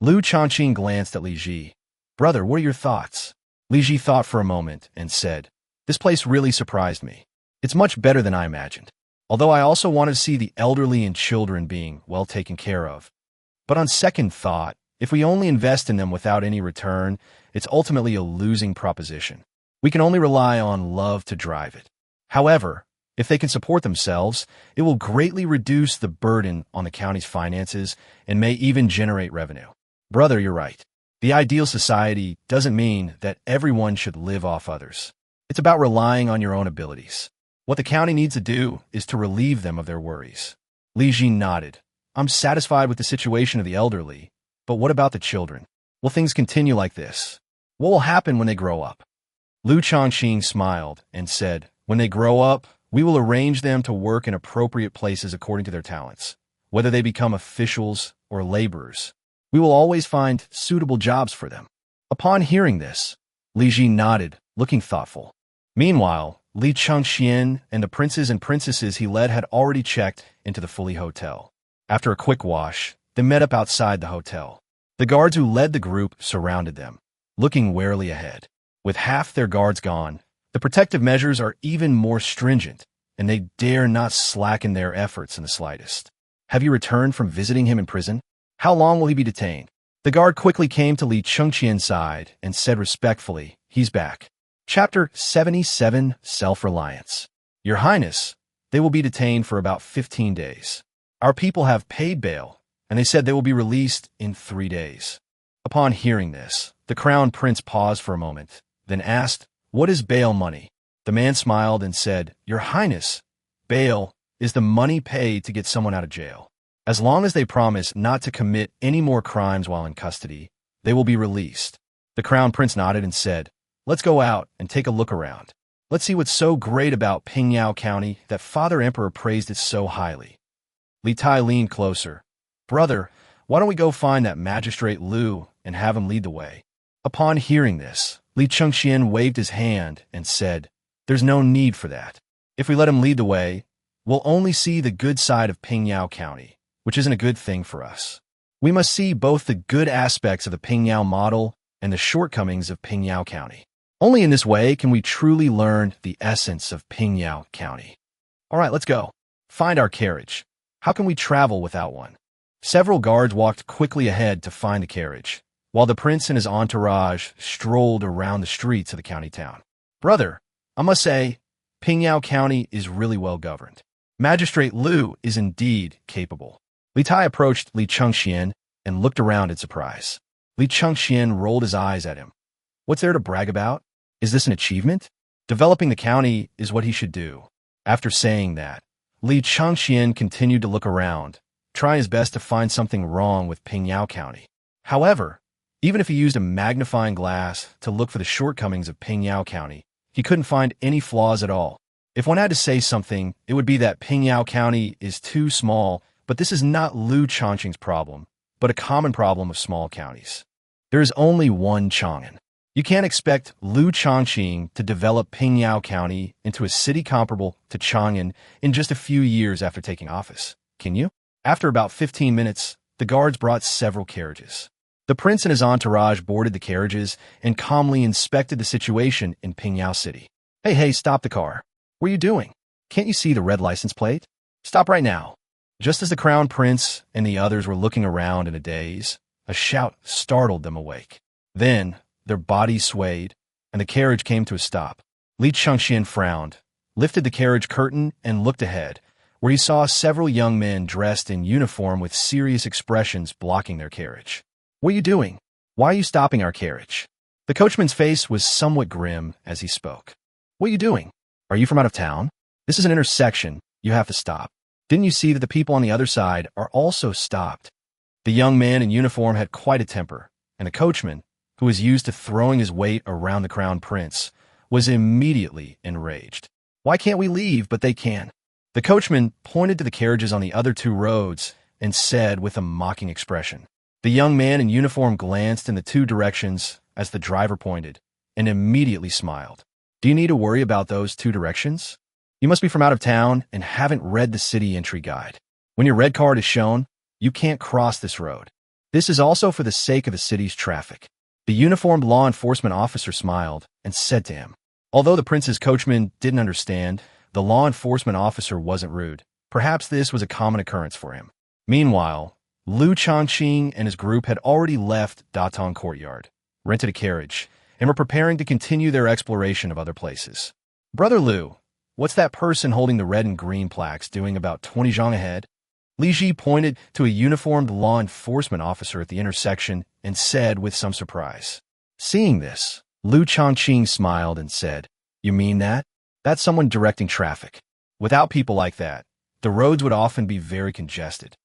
A: Liu Shaoqing glanced at Li Ji. Brother, what are your thoughts? Li Ji thought for a moment and said, this place really surprised me. It's much better than I imagined. Although I also want to see the elderly and children being well taken care of. But on second thought, if we only invest in them without any return, it's ultimately a losing proposition. We can only rely on love to drive it. However, if they can support themselves, it will greatly reduce the burden on the county's finances and may even generate revenue. Brother, you're right. The ideal society doesn't mean that everyone should live off others. It's about relying on your own abilities. What the county needs to do is to relieve them of their worries. Li Ji nodded. I'm satisfied with the situation of the elderly, but what about the children? Will things continue like this? What will happen when they grow up? Liu Shaoqing smiled and said, when they grow up, we will arrange them to work in appropriate places according to their talents, whether they become officials or laborers. We will always find suitable jobs for them. Upon hearing this, Li Ji nodded, looking thoughtful. Meanwhile, Li Changxian and the princes and princesses he led had already checked into the Fully Hotel. After a quick wash, they met up outside the hotel. The guards who led the group surrounded them, looking warily ahead. With half their guards gone, the protective measures are even more stringent, and they dare not slacken their efforts in the slightest. Have you returned from visiting him in prison? How long will he be detained? The guard quickly came to Li Chengqian's side and said respectfully, he's back. Chapter 77, Self-Reliance. Your Highness, they will be detained for about 15 days. Our people have paid bail, and they said they will be released in 3 days. Upon hearing this, the crown prince paused for a moment, then asked, what is bail money? The man smiled and said, Your Highness, bail is the money paid to get someone out of jail. As long as they promise not to commit any more crimes while in custody, they will be released. The crown prince nodded and said, let's go out and take a look around. Let's see what's so great about Pingyao County that Father Emperor praised it so highly. Li Tai leaned closer. Brother, why don't we go find that Magistrate Liu and have him lead the way? Upon hearing this, Li Chengxian waved his hand and said, there's no need for that. If we let him lead the way, we'll only see the good side of Pingyao County, which isn't a good thing for us. We must see both the good aspects of the Pingyao model and the shortcomings of Pingyao County. Only in this way can we truly learn the essence of Pingyao County. All right, let's go. Find our carriage. How can we travel without one? Several guards walked quickly ahead to find the carriage, while the prince and his entourage strolled around the streets of the county town. Brother, I must say, Pingyao County is really well governed. Magistrate Liu is indeed capable. Li Tai approached Li Chengxian and looked around in surprise. Li Chengxian rolled his eyes at him. What's there to brag about? Is this an achievement? Developing the county is what he should do. After saying that, Li Chengxian continued to look around, trying his best to find something wrong with Pingyao County. However, even if he used a magnifying glass to look for the shortcomings of Pingyao County, he couldn't find any flaws at all. If one had to say something, it would be that Pingyao County is too small, but this is not Liu Changqing's problem, but a common problem of small counties. There is only one Chang'an. You can't expect Liu Shaoqing to develop Pingyao County into a city comparable to Chang'an in just a few years after taking office, can you? After about 15 minutes, the guards brought several carriages. The prince and his entourage boarded the carriages and calmly inspected the situation in Pingyao City. Hey, stop the car. What are you doing? Can't you see the red license plate? Stop right now. Just as the crown prince and the others were looking around in a daze, a shout startled them awake. Then, their bodies swayed, and the carriage came to a stop. Li Chengxian frowned, lifted the carriage curtain, and looked ahead, where he saw several young men dressed in uniform with serious expressions blocking their carriage. What are you doing? Why are you stopping our carriage? The coachman's face was somewhat grim as he spoke. What are you doing? Are you from out of town? This is an intersection. You have to stop. Didn't you see that the people on the other side are also stopped? The young man in uniform had quite a temper, and the coachman, who was used to throwing his weight around the crown prince, was immediately enraged. Why can't we leave, but they can? The coachman pointed to the carriages on the other two roads and said with a mocking expression. The young man in uniform glanced in the two directions as the driver pointed and immediately smiled. Do you need to worry about those two directions? You must be from out of town and haven't read the city entry guide. When your red card is shown, you can't cross this road. This is also for the sake of the city's traffic. The uniformed law enforcement officer smiled and said to him. Although the prince's coachman didn't understand, the law enforcement officer wasn't rude. Perhaps this was a common occurrence for him. Meanwhile, Liu Shaoqing and his group had already left Datong Courtyard, rented a carriage, and were preparing to continue their exploration of other places. Brother Liu, what's that person holding the red and green plaques doing about 20 zhang ahead? Li Ji pointed to a uniformed law enforcement officer at the intersection and said with some surprise. Seeing this, Liu Shaoqing smiled and said, You mean that? That's someone directing traffic. Without people like that, the roads would often be very congested.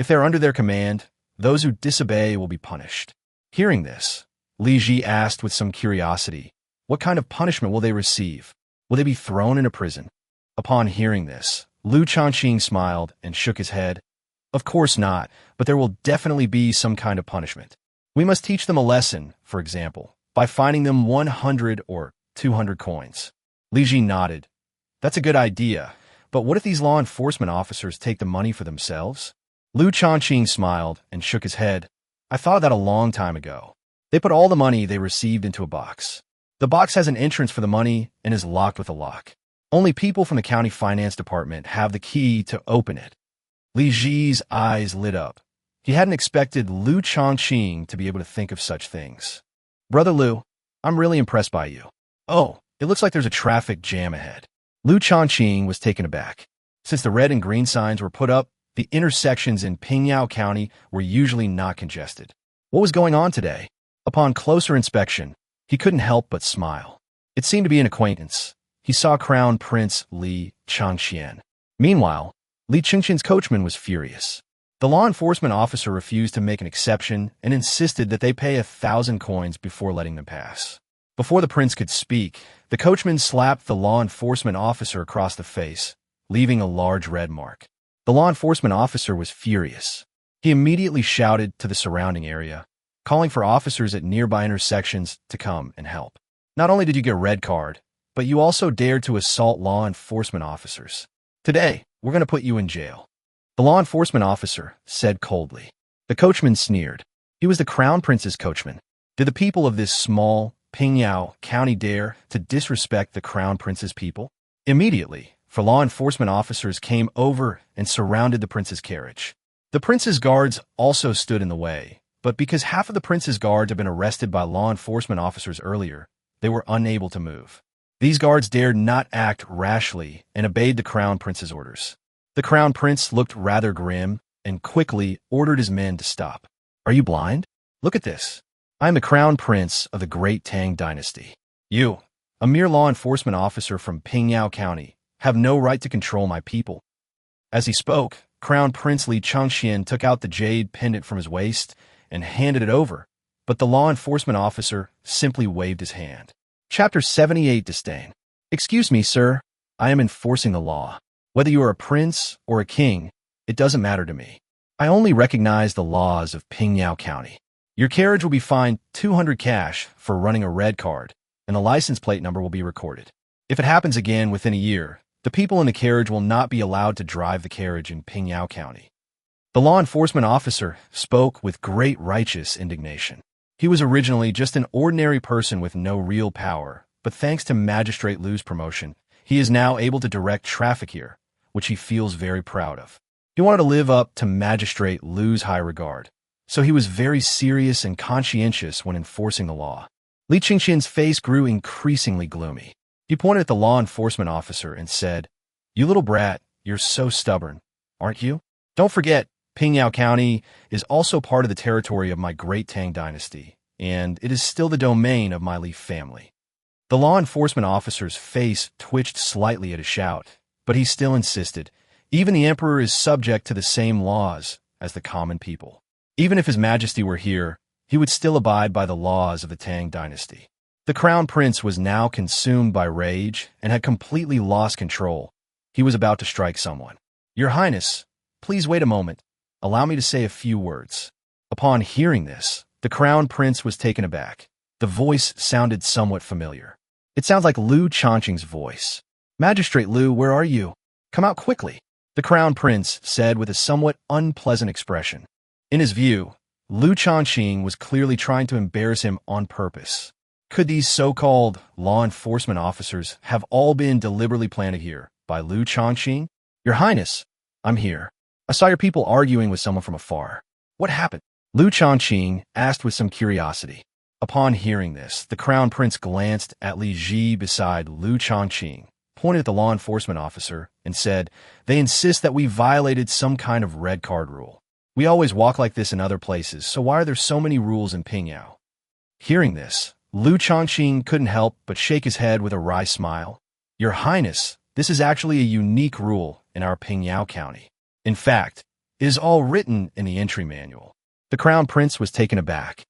A: If they're under their command, those who disobey will be punished. Hearing this, Li Ji asked with some curiosity, What kind of punishment will they receive? Will they be thrown into prison? Upon hearing this, Liu Shaoqing smiled and shook his head. Of course not, but there will definitely be some kind of punishment. We must teach them a lesson, for example, by fining them 100 or 200 coins. Li Ji nodded. That's a good idea, but what if these law enforcement officers take the money for themselves? Liu Shaoqing smiled and shook his head. I thought of that a long time ago. They put all the money they received into a box. The box has an entrance for the money and is locked with a lock. Only people from the county finance department have the key to open it. Li Ji's eyes lit up. He hadn't expected Liu Shaoqing to be able to think of such things. Brother Liu, I'm really impressed by you. Oh, it looks like there's a traffic jam ahead. Liu Shaoqing was taken aback. Since the red and green signs were put up, the intersections in Pingyao County were usually not congested. What was going on today? Upon closer inspection, he couldn't help but smile. It seemed to be an acquaintance. He saw Crown Prince Li Chengxian. Meanwhile, Li Chengxian's coachman was furious. The law enforcement officer refused to make an exception and insisted that they pay 1,000 coins before letting them pass. Before the prince could speak, the coachman slapped the law enforcement officer across the face, leaving a large red mark. The law enforcement officer was furious. He immediately shouted to the surrounding area, calling for officers at nearby intersections to come and help. Not only did you get a red card, but you also dared to assault law enforcement officers. Today, we're going to put you in jail. The law enforcement officer said coldly. The coachman sneered. He was the crown prince's coachman. Did the people of this small Pingyao County dare to disrespect the crown prince's people? Immediately, law enforcement officers came over and surrounded the prince's carriage. The prince's guards also stood in the way, but because half of the prince's guards had been arrested by law enforcement officers earlier, they were unable to move. These guards dared not act rashly and obeyed the crown prince's orders. The crown prince looked rather grim and quickly ordered his men to stop. Are you blind? Look at this. I am the crown prince of the great Tang Dynasty. You, a mere law enforcement officer from Pingyao County, have no right to control my people. As he spoke, Crown Prince Li Chengxian took out the jade pendant from his waist and handed it over, but the law enforcement officer simply waved his hand. Chapter 78 Disdain. Excuse me, sir. I am enforcing the law. Whether you are a prince or a king, it doesn't matter to me. I only recognize the laws of Pingyao County. Your carriage will be fined 200 cash for running a red card, and the license plate number will be recorded. If it happens again within a year, the people in the carriage will not be allowed to drive the carriage in Pingyao County. The law enforcement officer spoke with great righteous indignation. He was originally just an ordinary person with no real power, but thanks to Magistrate Liu's promotion, he is now able to direct traffic here, which he feels very proud of. He wanted to live up to Magistrate Liu's high regard, so he was very serious and conscientious when enforcing the law. Li Qingqian's face grew increasingly gloomy. He pointed at the law enforcement officer and said, "You little brat, you're so stubborn, aren't you? Don't forget, Pingyao County is also part of the territory of my great Tang Dynasty, and it is still the domain of my Li family." The law enforcement officer's face twitched slightly at a shout, but he still insisted, even the emperor is subject to the same laws as the common people. Even if his majesty were here, he would still abide by the laws of the Tang Dynasty. The crown prince was now consumed by rage and had completely lost control. He was about to strike someone. "Your Highness, please wait a moment. Allow me to say a few words." Upon hearing this, the crown prince was taken aback. The voice sounded somewhat familiar. It sounds like Liu Shaoqing's voice. "Magistrate Liu, where are you? Come out quickly," the crown prince said with a somewhat unpleasant expression. In his view, Liu Shaoqing was clearly trying to embarrass him on purpose. Could these so-called law enforcement officers have all been deliberately planted here by Liu Shaoqing? "Your Highness, I'm here. I saw your people arguing with someone from afar. What happened?" Liu Shaoqing asked with some curiosity. Upon hearing this, the crown prince glanced at Li Ji beside Liu Shaoqing, pointed at the law enforcement officer, and said, "They insist that we violated some kind of red card rule. We always walk like this in other places, so why are there so many rules in Pingyao?" Hearing this, Liu Shaoqing couldn't help but shake his head with a wry smile. "Your Highness, this is actually a unique rule in our Pingyao County. In fact, it is all written in the entry manual." The crown prince was taken aback.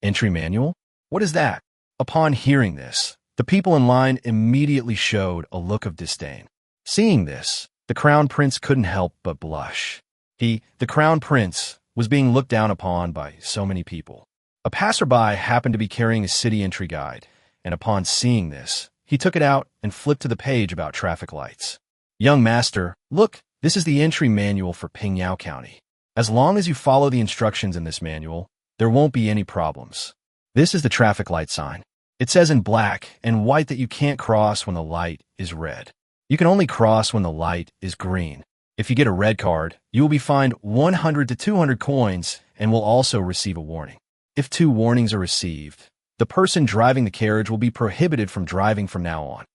A: "Entry manual? What is that?" Upon hearing this, the people in line immediately showed a look of disdain. Seeing this, the crown prince couldn't help but blush. The crown prince, was being looked down upon by so many people. A passerby happened to be carrying a city entry guide, and upon seeing this, he took it out and flipped to the page about traffic lights. "Young master, look, this is the entry manual for Pingyao County. As long as you follow the instructions in this manual, there won't be any problems. This is the traffic light sign. It says in black and white that you can't cross when the light is red. You can only cross when the light is green. If you get a red card, you will be fined 100 to 200 coins and will also receive a warning. If 2 warnings are received, the person driving the carriage will be prohibited from driving from now on.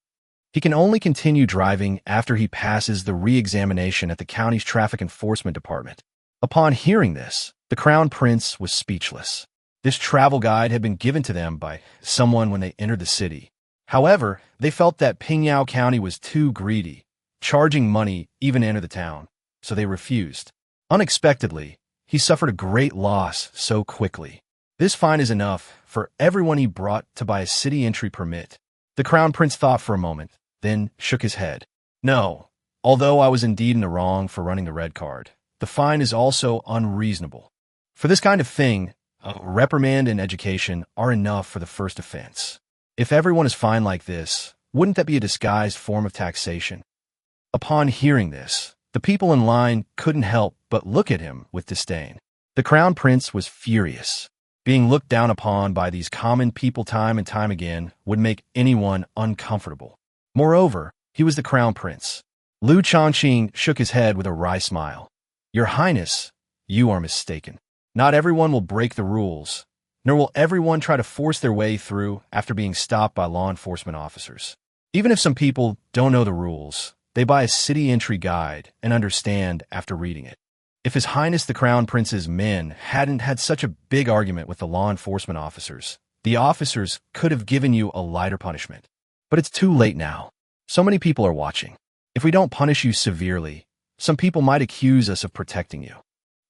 A: He can only continue driving after he passes the re-examination at the county's traffic enforcement department." Upon hearing this, the crown prince was speechless. This travel guide had been given to them by someone when they entered the city. However, they felt that Pingyao County was too greedy, charging money even to enter the town, so they refused. Unexpectedly, he suffered a great loss so quickly. This fine is enough for everyone he brought to buy a city entry permit. The crown prince thought for a moment, then shook his head. "No, although I was indeed in the wrong for running the red card, the fine is also unreasonable. For this kind of thing, a reprimand and education are enough for the first offense. If everyone is fined like this, wouldn't that be a disguised form of taxation?" Upon hearing this, the people in line couldn't help but look at him with disdain. The crown prince was furious. Being looked down upon by these common people time and time again would make anyone uncomfortable. Moreover, he was the crown prince. Liu Shaoqing shook his head with a wry smile. "Your Highness, you are mistaken. Not everyone will break the rules, nor will everyone try to force their way through after being stopped by law enforcement officers. Even if some people don't know the rules, they buy a city entry guide and understand after reading it. If His Highness the Crown Prince's men hadn't had such a big argument with the law enforcement officers, the officers could have given you a lighter punishment. But it's too late now. So many people are watching. If we don't punish you severely, some people might accuse us of protecting you."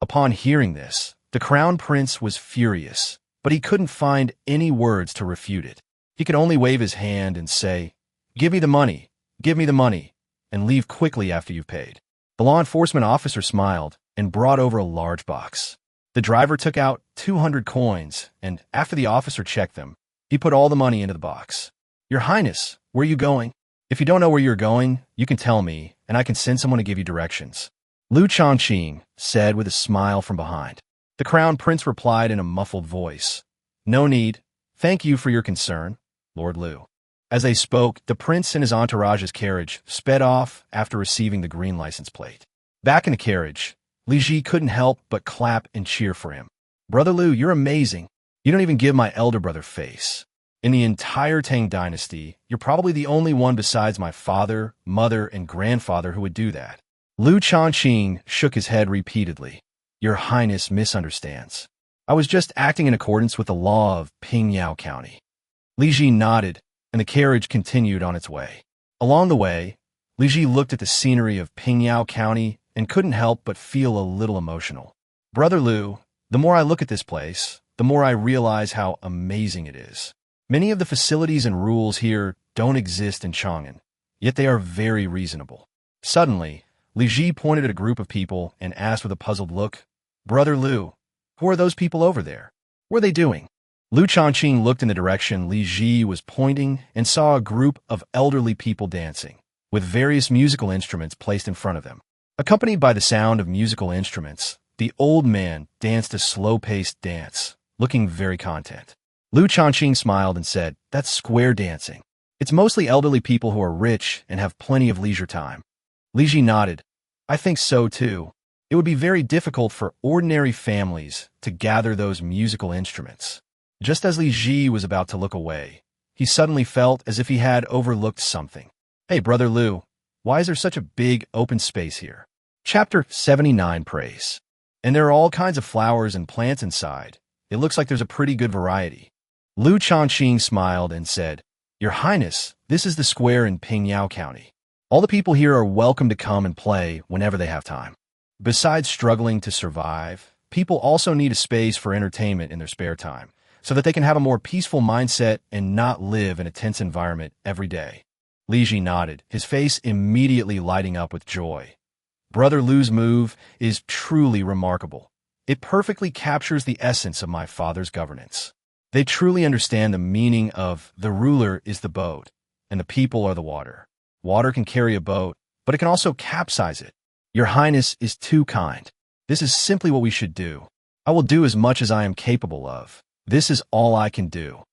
A: Upon hearing this, the Crown Prince was furious, but he couldn't find any words to refute it. He could only wave his hand and say, "Give me the money, and leave quickly after you've paid." The law enforcement officer smiled and brought over a large box. The driver took out 200 coins, and after the officer checked them, he put all the money into the box. Your Highness, where are you going? If you don't know where you're going, you can tell me, and I can send someone to give you directions. Liu Shaoqing said with a smile from behind. The Crown Prince replied in a muffled voice. No need. Thank you for your concern, Lord Liu. As they spoke, the prince and his entourage's carriage sped off after receiving the green license plate. Back in the carriage, Li Ji couldn't help but clap and cheer for him. Brother Liu, you're amazing. You don't even give my elder brother face. In the entire Tang Dynasty, you're probably the only one besides my father, mother, and grandfather who would do that. Liu Shaoqing shook his head repeatedly. Your Highness misunderstands. I was just acting in accordance with the law of Pingyao County. Li Ji nodded, and the carriage continued on its way. Along the way, Li Ji looked at the scenery of Pingyao County and couldn't help but feel a little emotional. Brother Liu, the more I look at this place, the more I realize how amazing it is. Many of the facilities and rules here don't exist in Chang'an, yet they are very reasonable. Suddenly, Li Ji pointed at a group of people and asked with a puzzled look, Brother Liu, who are those people over there? What are they doing? Liu Shaoqing looked in the direction Li Ji was pointing and saw a group of elderly people dancing, with various musical instruments placed in front of them. Accompanied by the sound of musical instruments, the old man danced a slow-paced dance, looking very content. Liu Shaoqing smiled and said, That's square dancing. It's mostly elderly people who are rich and have plenty of leisure time. Li Ji nodded. I think so too. It would be very difficult for ordinary families to gather those musical instruments. Just as Li Ji was about to look away, he suddenly felt as if he had overlooked something. Hey, Brother Liu, why is there such a big open space here? Chapter 79 Praise. And there are all kinds of flowers and plants inside. It looks like there's a pretty good variety. Liu Shaoqing smiled and said, Your Highness, this is the square in Pingyao County. All the people here are welcome to come and play whenever they have time. Besides struggling to survive, people also need a space for entertainment in their spare time, so that they can have a more peaceful mindset and not live in a tense environment every day. Li Ji nodded, his face immediately lighting up with joy. Brother Liu's move is truly remarkable. It perfectly captures the essence of my father's governance. They truly understand the meaning of the ruler is the boat, and the people are the water. Water can carry a boat, but it can also capsize it. Your Highness is too kind. This is simply what we should do. I will do as much as I am capable of. This is all I can do.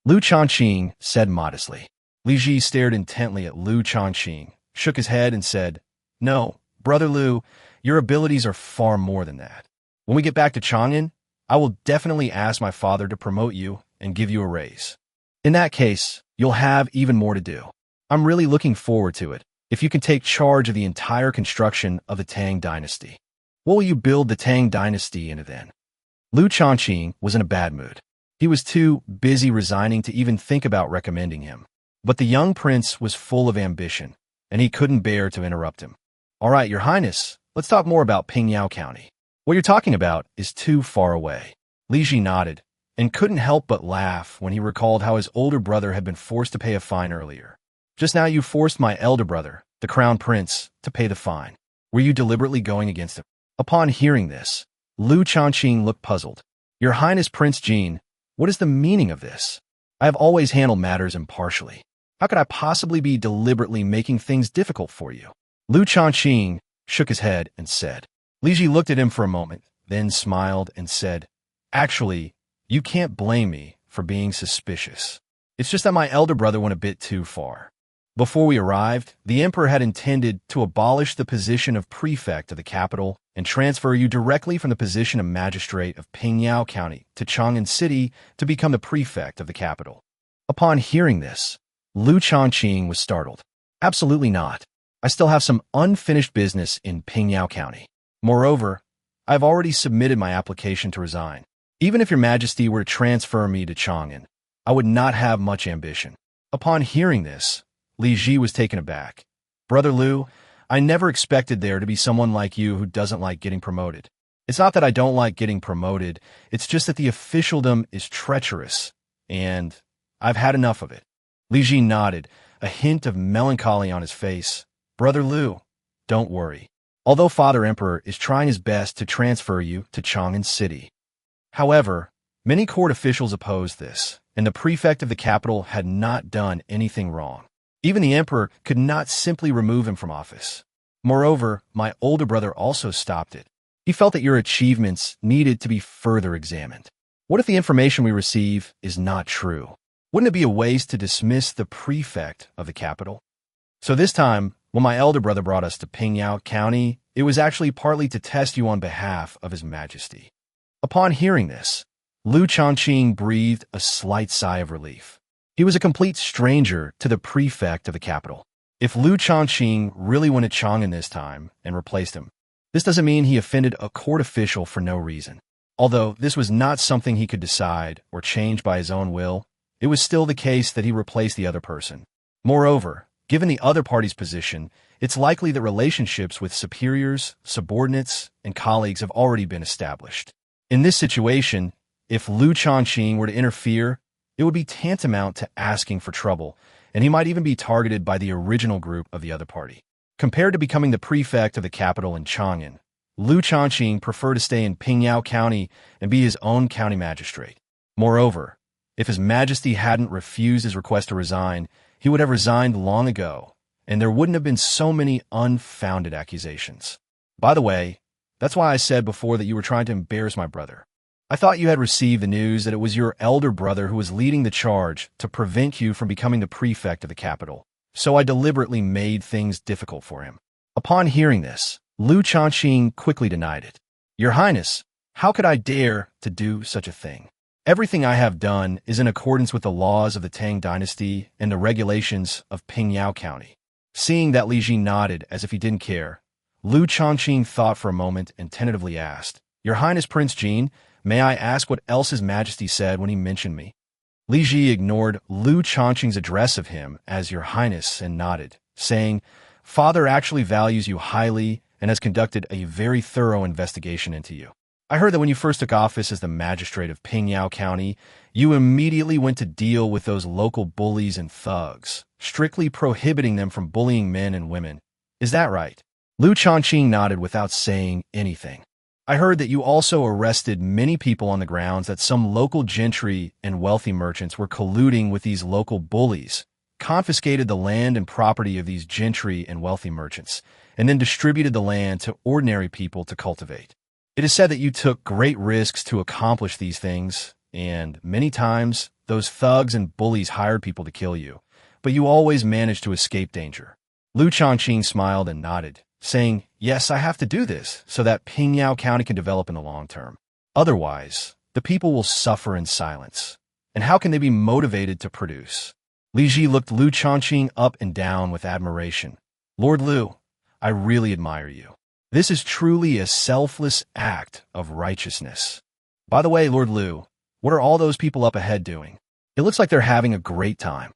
A: Liu Shaoqing said modestly. Li Ji stared intently at Liu Shaoqing, shook his head and said, No, Brother Liu, your abilities are far more than that. When we get back to Chang'an, I will definitely ask my father to promote you and give you a raise. In that case, you'll have even more to do. I'm really looking forward to it, if you can take charge of the entire construction of the Tang Dynasty. What will you build the Tang Dynasty into then? Liu Shaoqing was in a bad mood. He was too busy resigning to even think about recommending him. But the young prince was full of ambition, and he couldn't bear to interrupt him. All right, Your Highness, let's talk more about Pingyao County. What you're talking about is too far away. Li Ji nodded, and couldn't help but laugh when he recalled how his older brother had been forced to pay a fine earlier. Just now you forced my elder brother, the Crown Prince, to pay the fine. Were you deliberately going against him? Upon hearing this, Liu Shaoqing looked puzzled. Your Highness Prince Jin, what is the meaning of this? I have always handled matters impartially. How could I possibly be deliberately making things difficult for you? Liu Shaoqing shook his head and said. Li Ji looked at him for a moment, then smiled and said, Actually, you can't blame me for being suspicious. It's just that my elder brother went a bit too far. Before we arrived, the Emperor had intended to abolish the position of prefect of the capital and transfer you directly from the position of magistrate of Pingyao County to Chang'an City to become the prefect of the capital. Upon hearing this, Liu Shaoqing was startled. Absolutely not. I still have some unfinished business in Pingyao County. Moreover, I've already submitted my application to resign. Even if your majesty were to transfer me to Chang'an, I would not have much ambition. Upon hearing this, Li Ji was taken aback. Brother Liu, I never expected there to be someone like you who doesn't like getting promoted. It's not that I don't like getting promoted, it's just that the officialdom is treacherous, and I've had enough of it. Li Ji nodded, a hint of melancholy on his face. Brother Liu, don't worry. although Father Emperor is trying his best to transfer you to Chang'an City. However, many court officials opposed this, and the prefect of the capital had not done anything wrong. Even the emperor could not simply remove him from office. Moreover, my older brother also stopped it. He felt that your achievements needed to be further examined. What if the information we receive is not true? Wouldn't it be a waste to dismiss the prefect of the capital? So this time, when my elder brother brought us to Pingyao County, it was actually partly to test you on behalf of His Majesty. Upon hearing this, Liu Shaoqing breathed a slight sigh of relief. He was a complete stranger to the prefect of the capital. If Liu Shaoqing really went to Chang'an this time and replaced him, this doesn't mean he offended a court official for no reason. Although this was not something he could decide or change by his own will, it was still the case that he replaced the other person. Moreover, given the other party's position, it's likely that relationships with superiors, subordinates, and colleagues have already been established. In this situation, if Liu Shaoqing were to interfere, it would be tantamount to asking for trouble, and he might even be targeted by the original group of the other party. Compared to becoming the prefect of the capital in Chang'an, Liu Shaoqing preferred to stay in Pingyao County and be his own county magistrate. Moreover, if His Majesty hadn't refused his request to resign, he would have resigned long ago, and there wouldn't have been so many unfounded accusations. By the way, that's why I said before that you were trying to embarrass my brother. I thought you had received the news that it was your elder brother who was leading the charge to prevent you from becoming the prefect of the capital, so I deliberately made things difficult for him. Upon hearing this, Liu Shaoqing quickly denied it. Your Highness, how could I dare to do such a thing? Everything I have done is in accordance with the laws of the Tang Dynasty and the regulations of Pingyao County. Seeing that Li Ji nodded as if he didn't care, Liu Shaoqing thought for a moment and tentatively asked, Your Highness Prince Jin, may I ask what else His Majesty said when he mentioned me? Li Ji ignored Liu Shaoqing's address of him as Your Highness and nodded, saying, Father actually values you highly and has conducted a very thorough investigation into you. I heard that when you first took office as the magistrate of Pingyao County, you immediately went to deal with those local bullies and thugs, strictly prohibiting them from bullying men and women. Is that right? Liu Shaoqing nodded without saying anything. I heard that you also arrested many people on the grounds that some local gentry and wealthy merchants were colluding with these local bullies, confiscated the land and property of these gentry and wealthy merchants, and then distributed the land to ordinary people to cultivate. It is said that you took great risks to accomplish these things, and many times those thugs and bullies hired people to kill you, but you always managed to escape danger. Liu Shaoqing smiled and nodded, saying, Yes, I have to do this so that Pingyao County can develop in the long term. Otherwise, the people will suffer in silence. And how can they be motivated to produce? Li Ji looked Liu Shaoqing up and down with admiration. Lord Liu, I really admire you. This is truly a selfless act of righteousness. By the way, Lord Liu, what are all those people up ahead doing? It looks like they're having a great time.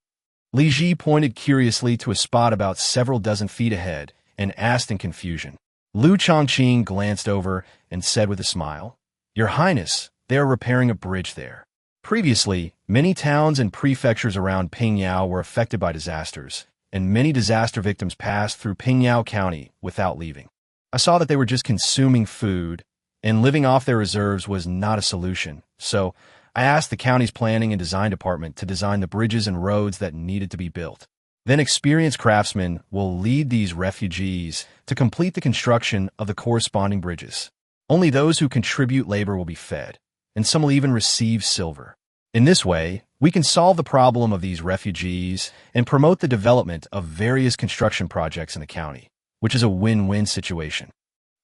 A: Li Ji pointed curiously to a spot about several dozen feet ahead and asked in confusion. Liu Shaoqing glanced over and said with a smile, Your Highness, they are repairing a bridge there. Previously, many towns and prefectures around Pingyao were affected by disasters, and many disaster victims passed through Pingyao County without leaving. I saw that they were just consuming food, and living off their reserves was not a solution, so I asked the county's planning and design department to design the bridges and roads that needed to be built. Then experienced craftsmen will lead these refugees to complete the construction of the corresponding bridges. Only those who contribute labor will be fed, and some will even receive silver. In this way, we can solve the problem of these refugees and promote the development of various construction projects in the county, which is a win-win situation.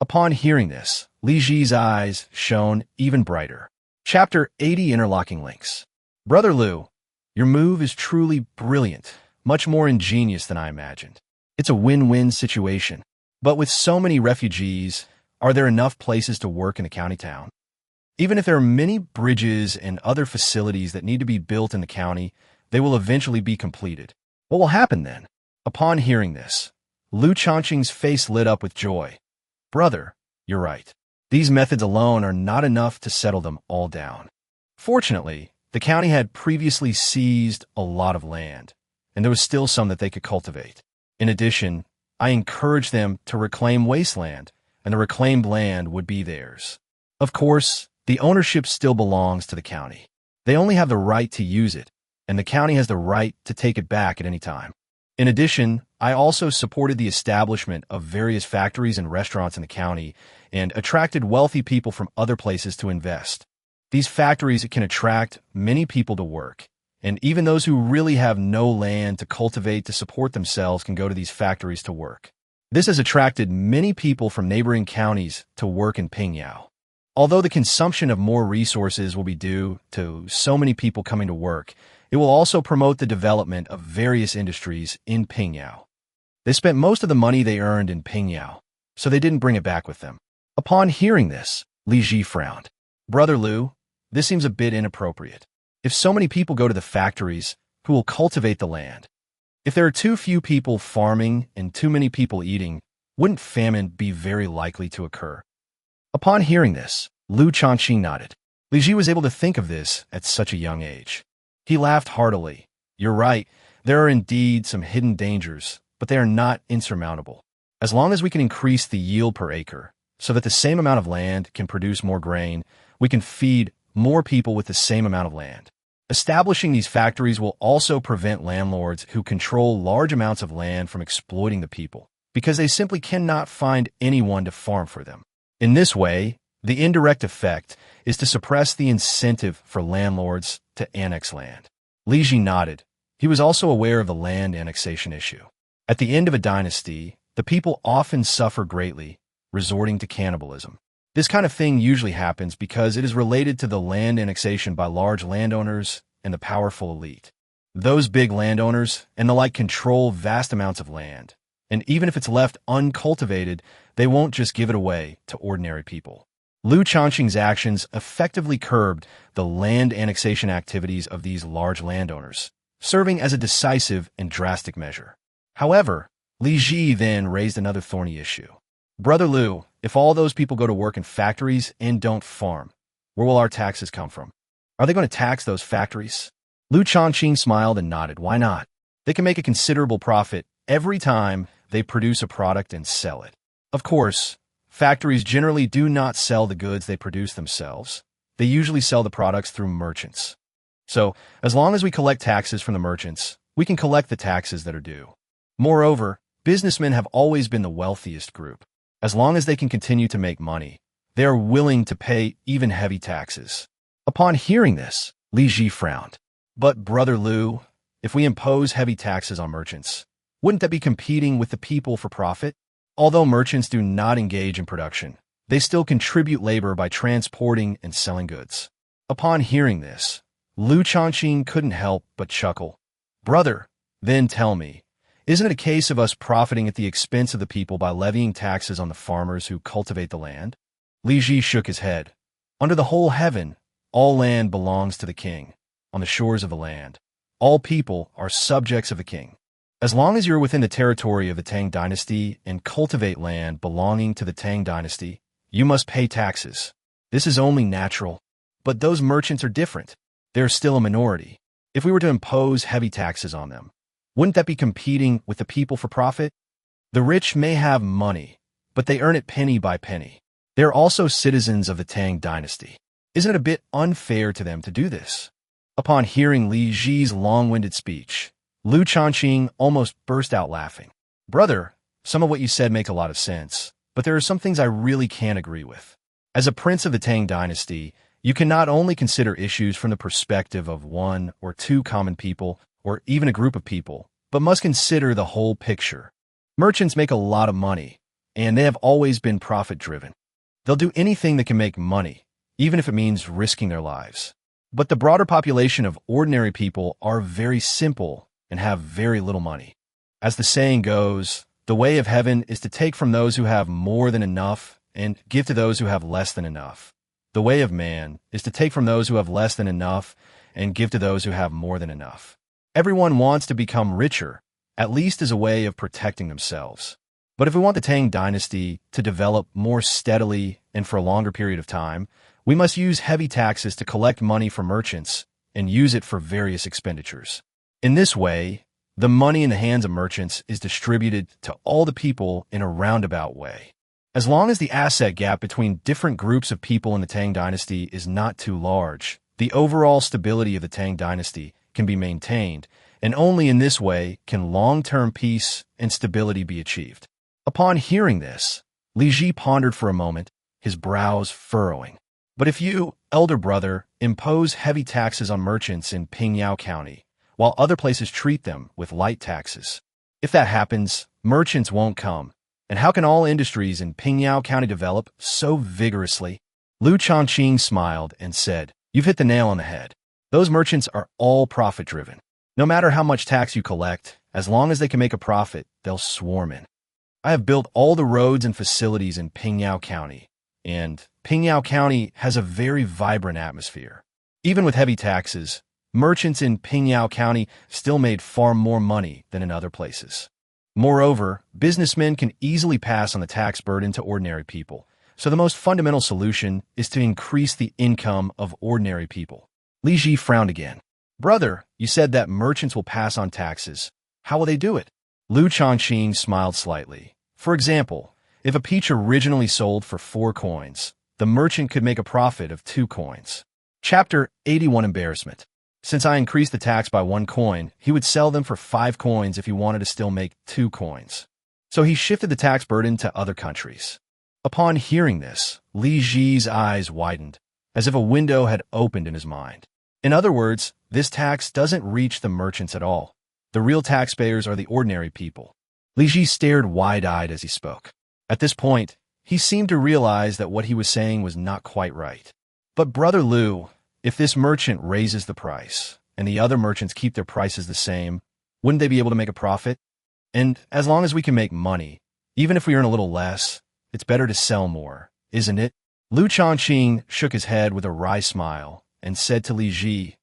A: Upon hearing this, Li Ji's eyes shone even brighter. Chapter 80 Interlocking Links. Brother Liu, your move is truly brilliant, much more ingenious than I imagined. It's a win-win situation. But with so many refugees, are there enough places to work in the county town? Even if there are many bridges and other facilities that need to be built in the county, they will eventually be completed. What will happen then? Upon hearing this, Liu Shaoqing's face lit up with joy. Brother, you're right. These methods alone are not enough to settle them all down. Fortunately, the county had previously seized a lot of land, and there was still some that they could cultivate. In addition, I encouraged them to reclaim wasteland and the reclaimed land would be theirs. Of course, the ownership still belongs to the county. They only have the right to use it, and the county has the right to take it back at any time. In addition, I also supported the establishment of various factories and restaurants in the county and attracted wealthy people from other places to invest. These factories can attract many people to work, and even those who really have no land to cultivate to support themselves can go to these factories to work. This has attracted many people from neighboring counties to work in Pingyao. Although the consumption of more resources will be due to so many people coming to work, it will also promote the development of various industries in Pingyao. They spent most of the money they earned in Pingyao, so they didn't bring it back with them. Upon hearing this, Li Ji frowned. Brother Liu, this seems a bit inappropriate. If so many people go to the factories, who will cultivate the land? If there are too few people farming and too many people eating, wouldn't famine be very likely to occur? Upon hearing this, Liu Shaoqing nodded. Li Ji was able to think of this at such a young age. He laughed heartily. You're right, there are indeed some hidden dangers, but they are not insurmountable. As long as we can increase the yield per acre, so that the same amount of land can produce more grain, we can feed more people with the same amount of land. Establishing these factories will also prevent landlords who control large amounts of land from exploiting the people, because they simply cannot find anyone to farm for them. In this way, the indirect effect is to suppress the incentive for landlords to annex land. Li Ji nodded. He was also aware of the land annexation issue. At the end of a dynasty, the people often suffer greatly, resorting to cannibalism. This kind of thing usually happens because it is related to the land annexation by large landowners and the powerful elite. Those big landowners and the like control vast amounts of land, and even if it's left uncultivated, they won't just give it away to ordinary people. Liu Shaoqing's actions effectively curbed the land annexation activities of these large landowners, serving as a decisive and drastic measure. However, Li Ji then raised another thorny issue. Brother Liu, if all those people go to work in factories and don't farm, where will our taxes come from? Are they going to tax those factories? Liu Shaoqing smiled and nodded. Why not? They can make a considerable profit every time they produce a product and sell it. Of course, factories generally do not sell the goods they produce themselves. They usually sell the products through merchants. So, as long as we collect taxes from the merchants, we can collect the taxes that are due. Moreover, businessmen have always been the wealthiest group. As long as they can continue to make money, they are willing to pay even heavy taxes. Upon hearing this, Li Ji frowned. But, Brother Liu, if we impose heavy taxes on merchants, wouldn't that be competing with the people for profit? Although merchants do not engage in production, they still contribute labor by transporting and selling goods. Upon hearing this, Liu Shaoqing couldn't help but chuckle. Brother, then tell me, isn't it a case of us profiting at the expense of the people by levying taxes on the farmers who cultivate the land? Li Ji shook his head. Under the whole heaven, all land belongs to the king. On the shores of the land, all people are subjects of the king. As long as you're within the territory of the Tang Dynasty and cultivate land belonging to the Tang Dynasty, you must pay taxes. This is only natural. But those merchants are different. They're still a minority. If we were to impose heavy taxes on them, wouldn't that be competing with the people for profit? The rich may have money, but they earn it penny by penny. They're also citizens of the Tang Dynasty. Isn't it a bit unfair to them to do this? Upon hearing Li Ji's long-winded speech, Liu Shaoqing almost burst out laughing. Brother, some of what you said make a lot of sense, but there are some things I really can't agree with. As a prince of the Tang Dynasty, you can not only consider issues from the perspective of one or two common people, or even a group of people, but must consider the whole picture. Merchants make a lot of money, and they have always been profit-driven. They'll do anything that can make money, even if it means risking their lives. But the broader population of ordinary people are very simple and have very little money. As the saying goes, the way of heaven is to take from those who have more than enough and give to those who have less than enough. The way of man is to take from those who have less than enough and give to those who have more than enough. Everyone wants to become richer, at least as a way of protecting themselves. But if we want the Tang Dynasty to develop more steadily and for a longer period of time, we must use heavy taxes to collect money from merchants and use it for various expenditures. In this way, the money in the hands of merchants is distributed to all the people in a roundabout way. As long as the asset gap between different groups of people in the Tang Dynasty is not too large, the overall stability of the Tang Dynasty can be maintained, and only in this way can long-term peace and stability be achieved. Upon hearing this, Li Ji pondered for a moment, his brows furrowing. But if you, elder brother, impose heavy taxes on merchants in Pingyao County, while other places treat them with light taxes, if that happens, merchants won't come. And how can all industries in Pingyao County develop so vigorously? Liu Shaoqing smiled and said, "You've hit the nail on the head. Those merchants are all profit-driven. No matter how much tax you collect, as long as they can make a profit, they'll swarm in. I have built all the roads and facilities in Pingyao County, and Pingyao County has a very vibrant atmosphere. Even with heavy taxes, merchants in Pingyao County still made far more money than in other places. Moreover, businessmen can easily pass on the tax burden to ordinary people, so the most fundamental solution is to increase the income of ordinary people." Li Ji frowned again. "Brother, you said that merchants will pass on taxes. How will they do it?" Liu Shaoqing smiled slightly. "For example, if a peach originally sold for 4 coins, the merchant could make a profit of 2 coins. Chapter 81 Embarrassment. Since I increased the tax by 1 coin, he would sell them for 5 coins if he wanted to still make 2 coins. So he shifted the tax burden to other countries." Upon hearing this, Li Ji's eyes widened, as if a window had opened in his mind. In other words, this tax doesn't reach the merchants at all. The real taxpayers are the ordinary people. Li Ji stared wide-eyed as he spoke. At this point, he seemed to realize that what he was saying was not quite right. "But Brother Liu, if this merchant raises the price, and the other merchants keep their prices the same, wouldn't they be able to make a profit? And as long as we can make money, even if we earn a little less, it's better to sell more, isn't it?" Liu Shaoqing shook his head with a wry smile and said to Li Ji,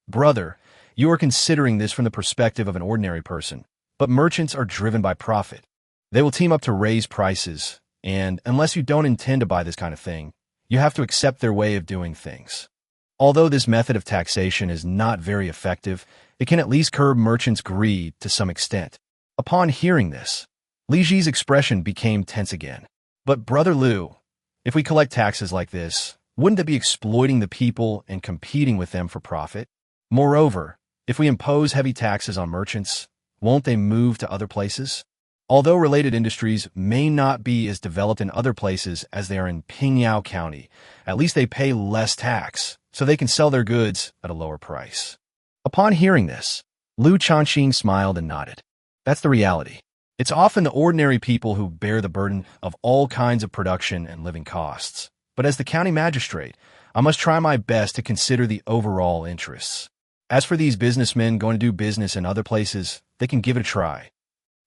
A: "Brother, you are considering this from the perspective of an ordinary person, but merchants are driven by profit. They will team up to raise prices, and unless you don't intend to buy this kind of thing, you have to accept their way of doing things. Although this method of taxation is not very effective, it can at least curb merchants' greed to some extent." Upon hearing this, Li Ji's expression became tense again. "But Brother Liu, if we collect taxes like this, wouldn't that be exploiting the people and competing with them for profit? Moreover, if we impose heavy taxes on merchants, won't they move to other places? Although related industries may not be as developed in other places as they are in Pingyao County, at least they pay less tax, so they can sell their goods at a lower price." Upon hearing this, Liu Shaoqing smiled and nodded. "That's the reality. It's often the ordinary people who bear the burden of all kinds of production and living costs. But as the county magistrate, I must try my best to consider the overall interests. As for these businessmen going to do business in other places, they can give it a try.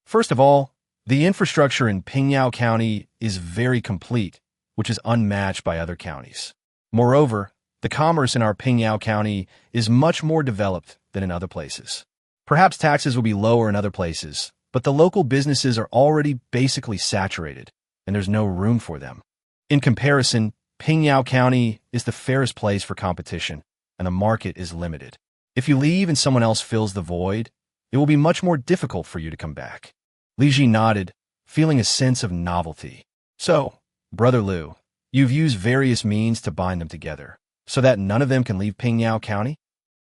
A: First of all, the infrastructure in Pingyao County is very complete, which is unmatched by other counties. Moreover, the commerce in our Pingyao County is much more developed than in other places. Perhaps taxes will be lower in other places, but the local businesses are already basically saturated, and there's no room for them. In comparison, Pingyao County is the fairest place for competition, and the market is limited. If you leave and someone else fills the void, it will be much more difficult for you to come back." Li Ji nodded, feeling a sense of novelty. "So, Brother Liu, you've used various means to bind them together, so that none of them can leave Pingyao County?"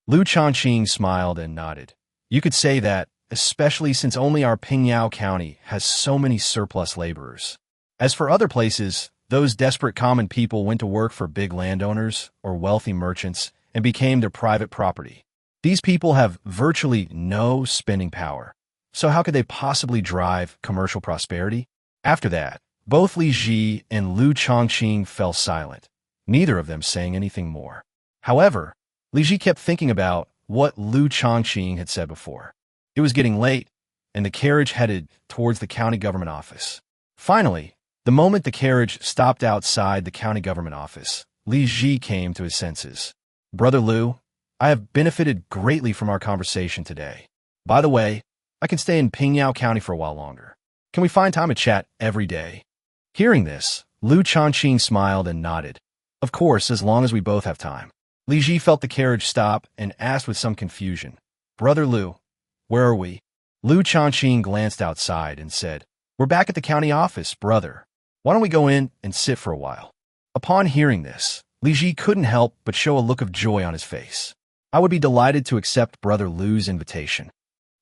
A: Liu Shaoqing smiled and nodded. "You could say that, especially since only our Pingyao County has so many surplus laborers. As for other places, those desperate common people went to work for big landowners or wealthy merchants and became their private property. These people have virtually no spending power, so how could they possibly drive commercial prosperity?" After that, both Li Ji and Liu Shaoqing fell silent, neither of them saying anything more. However, Li Ji kept thinking about what Liu Shaoqing had said before. It was getting late, and the carriage headed towards the county government office. Finally, the moment the carriage stopped outside the county government office, Li Ji came to his senses. "Brother Liu, I have benefited greatly from our conversation today. By the way, I can stay in Pingyao County for a while longer. Can we find time to chat every day?" Hearing this, Liu Shaoqing smiled and nodded. "Of course, as long as we both have time." Li Ji felt the carriage stop and asked with some confusion, "Brother Liu, where are we?" Liu Shaoqing glanced outside and said, "We're back at the county office, brother." Why don't we go in and sit for a while? Upon hearing this, Li Ji couldn't help but show a look of joy on his face. I would be delighted to accept Brother Liu's invitation.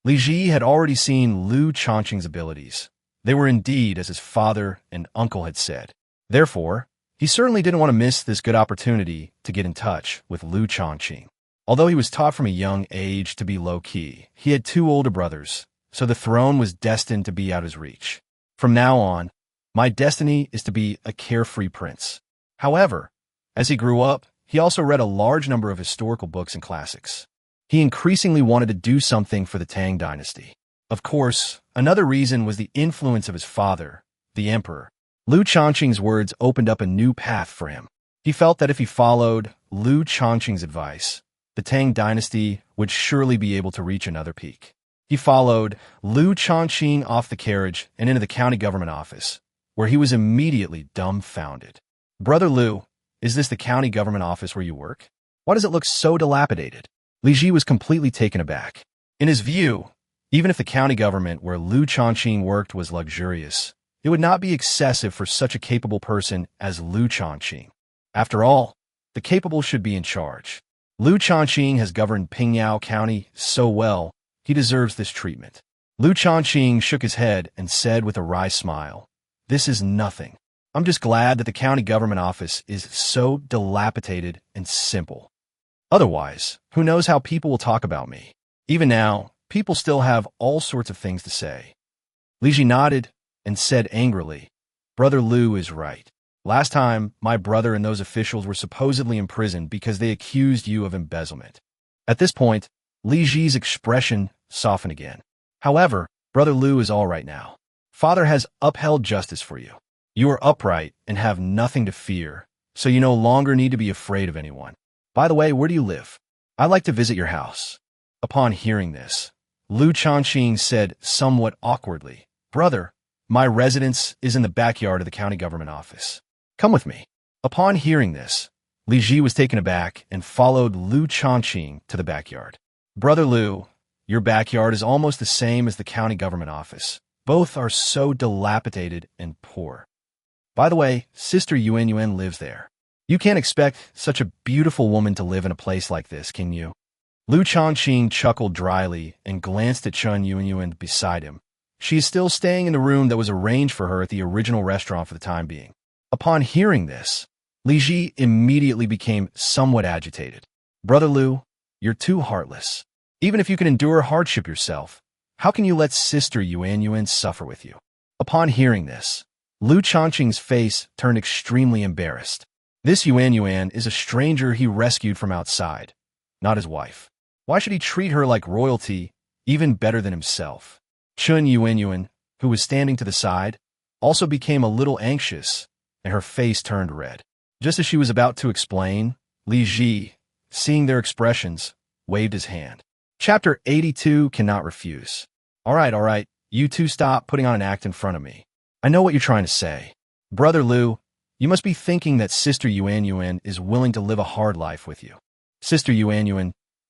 A: Li Ji had already seen Liu Shaoqing's abilities. They were indeed as his father and uncle had said. Therefore, he certainly didn't want to miss this good opportunity to get in touch with Liu Shaoqing. Although he was taught from a young age to be low-key, he had 2 older brothers, so the throne was destined to be out of his reach. From now on, my destiny is to be a carefree prince. However, as he grew up, he also read a large number of historical books and classics. He increasingly wanted to do something for the Tang Dynasty. Of course, another reason was the influence of his father, the emperor. Liu Shaoqing's words opened up a new path for him. He felt that if he followed Liu Shaoqing's advice, the Tang Dynasty would surely be able to reach another peak. He followed Liu Shaoqing off the carriage and into the county government office, where he was immediately dumbfounded. Brother Liu, is this the county government office where you work? Why does it look so dilapidated? Li Ji was completely taken aback. In his view, even if the county government where Liu Shaoqing worked was luxurious, it would not be excessive for such a capable person as Liu Shaoqing. After all, the capable should be in charge. Liu Shaoqing has governed Pingyao County so well, he deserves this treatment. Liu Shaoqing shook his head and said with a wry smile, "This is nothing. I'm just glad that the county government office is so dilapidated and simple. Otherwise, who knows how people will talk about me. Even now, people still have all sorts of things to say." Li Ji nodded and said angrily, "Brother Liu is right. Last time, my brother and those officials were supposedly imprisoned because they accused you of embezzlement." At this point, Li Ji's expression softened again. "However, Brother Liu is all right now. Father has upheld justice for you. You are upright and have nothing to fear, so you no longer need to be afraid of anyone. By the way, where do you live? I'd like to visit your house." Upon hearing this, Liu Shaoqing said somewhat awkwardly, "Brother, my residence is in the backyard of the county government office. Come with me." Upon hearing this, Li Ji was taken aback and followed Liu Shaoqing to the backyard. "Brother Liu, your backyard is almost the same as the county government office. Both are so dilapidated and poor. By the way, Sister Yuan lives there. You can't expect such a beautiful woman to live in a place like this, can you?" Liu Shaoqing chuckled dryly and glanced at Chun Yuan beside him. She is still staying in the room that was arranged for her at the original restaurant for the time being. Upon hearing this, Li Ji immediately became somewhat agitated. "Brother Liu, you're too heartless. Even if you can endure hardship yourself, how can you let Sister Yuan suffer with you?" Upon hearing this, Liu Shaoqing's face turned extremely embarrassed. This Yuan is a stranger he rescued from outside, not his wife. Why should he treat her like royalty, even better than himself? Chun Yuan, who was standing to the side, also became a little anxious, and her face turned red. Just as she was about to explain, Li Ji, seeing their expressions, waved his hand. Chapter 82 Cannot Refuse. All right, you two stop putting on an act in front of me. I know what you're trying to say. Brother Liu, you must be thinking that Sister Yuan is willing to live a hard life with you. Sister Yuan,